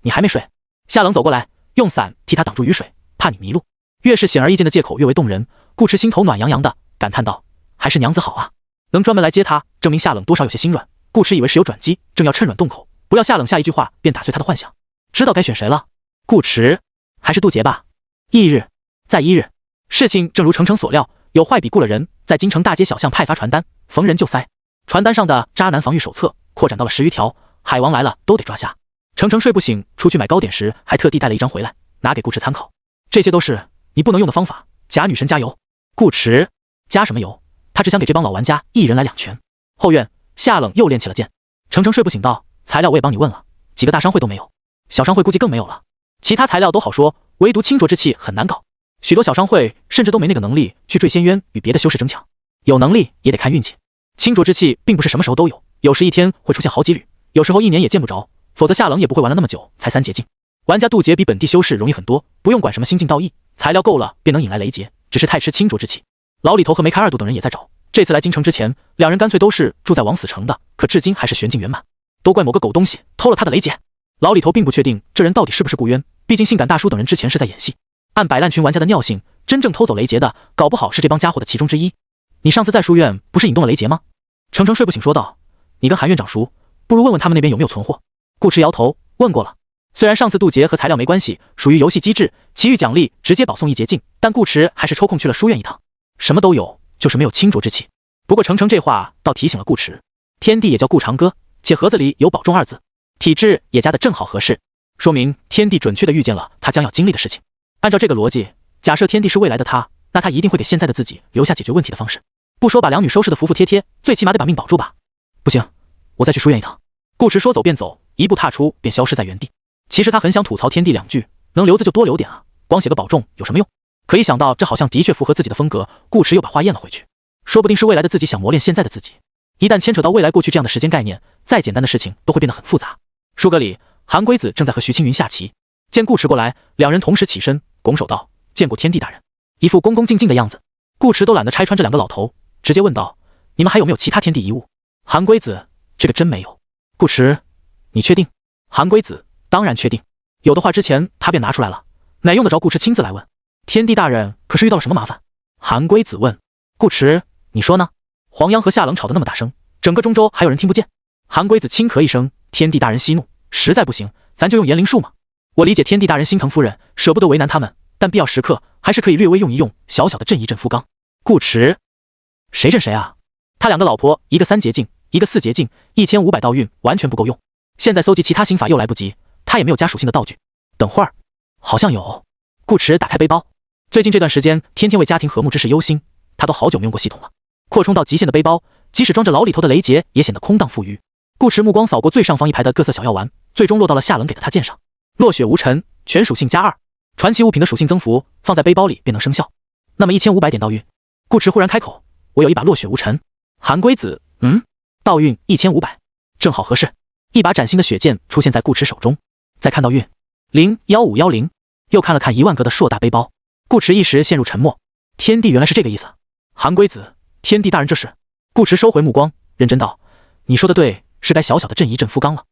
你还没睡？夏冷走过来，用伞替他挡住雨水，怕你迷路。越是显而易见的借口越为动人，顾迟心头暖洋洋的，感叹道：还是娘子好啊，能专门来接他，证明夏冷多少有些心软。顾迟以为是有转机，正要趁软动口，不料夏冷下一句话便打碎他的幻想。知道该选谁了？顾迟，还是渡劫吧。翌日，在1日，事情正如程程所料，有坏笔故了人在京城大街小巷派发传单，逢人就塞。传单上的渣男防御手册扩展到了10余条，海王来了都得抓瞎。程程睡不醒，出去买糕点时还特地带了一张回来，拿给顾迟参考。这些都是你不能用的方法，假女神加油。顾迟，加什么油？他只想给这帮老玩家一人来2拳。后院，夏冷又练起了剑。程程睡不醒道：材料我也帮你问了，几个大商会都没有，小商会估计更没有了。其他材料都好说，唯独清浊之气很难搞。许多小商会甚至都没那个能力去坠仙渊与别的修士争抢，有能力也得看运气。清浊之气并不是什么时候都有，有时一天会出现好几缕，有时候1年也见不着，否则夏冷也不会玩了那么久才3捷径。玩家渡劫比本地修士容易很多，不用管什么心境道义，材料够了便能引来雷劫，只是太吃清浊之气。老李头和梅开二度等人也在找，这次来京城之前，2人干脆都是住在王死城的，可至今还是悬境圆满，都怪某个狗东西偷了他的雷劫。老李头并不确定这人到底是不是顾渊，毕竟性感大叔等人之前是在演戏。按摆烂群玩家的尿性，真正偷走雷劫的，搞不好是这帮家伙的其中之一。你上次在书院不是引动了雷劫吗？程程睡不醒说道：你跟韩院长熟，不如问问他们那边有没有存货。顾迟摇头，问过了。虽然上次渡劫和材料没关系，属于游戏机制，其余奖励直接保送1捷径，但顾迟还是抽空去了书院一趟。什么都有，就是没有清浊之气。不过程程这话倒提醒了顾迟，天帝也叫顾长歌，且盒子里有保重2字，体质也加得正好合适，说明天帝准确地预见了他将要经历的事情。按照这个逻辑，假设天帝是未来的他，那他一定会给现在的自己留下解决问题的方式，不说把2女收拾得服服帖帖，最起码得把命保住吧。不行，我再去书院一趟。顾迟说走便走，一步踏出便消失在原地。其实他很想吐槽天帝2句，能留着就多留点啊，光写个保重有什么用？可一想到这好像的确符合自己的风格，顾迟又把话咽了回去。说不定是未来的自己想磨练现在的自己，一旦牵扯到未来过去这样的时间概念，再简单的事情都会变得很复杂。书阁里，韩龟子正在和徐青云下棋，见顾迟过来，2人同时起身拱手道：见过天帝大人，一副恭恭敬敬的样子。顾迟都懒得拆穿这2个老头，直接问道：你们还有没有其他天地遗物？韩龟子：这个真没有。顾迟：你确定？韩龟子：当然确定，有的话之前他便拿出来了，哪用得着顾迟亲自来问？天帝大人可是遇到了什么麻烦？韩龟子问。顾迟：你说呢？黄央和夏冷吵得那么大声，整个中州还有人听不见？韩龟子轻咳一声：天帝大人息怒，实在不行咱就用言灵术嘛。我理解天帝大人心疼夫人，舍不得为难他们，但必要时刻还是可以略微用一用，小小的震一震夫纲。顾迟：谁震谁啊？他2个老婆，一个3捷径，一个4捷径，1500道运完全不够用，现在搜集其他心法又来不及，他也没有加属性的道具。等会儿，好像有。顾驰打开背包，最近这段时间天天为家庭和睦之事忧心，他都好久没用过系统了。扩充到极限的背包，即使装着老里头的雷劫，也显得空荡富余。顾驰目光扫过最上方一排的各色小药丸，最终落到了夏冷给的他剑上。落雪无尘，全属性加2，传奇物品的属性增幅，放在背包里便能生效。那么1500点道运。顾驰忽然开口，我有一把落雪无尘。韩龟子，道运1500，正好合适。一把崭新的雪剑出现在顾驰手中。再看道运01510，又看了看10000个的硕大背包，顾驰一时陷入沉默。天帝原来是这个意思。韩龟子，天帝大人这是？顾驰收回目光，认真道：你说的对，是该小小的震一震夫纲了。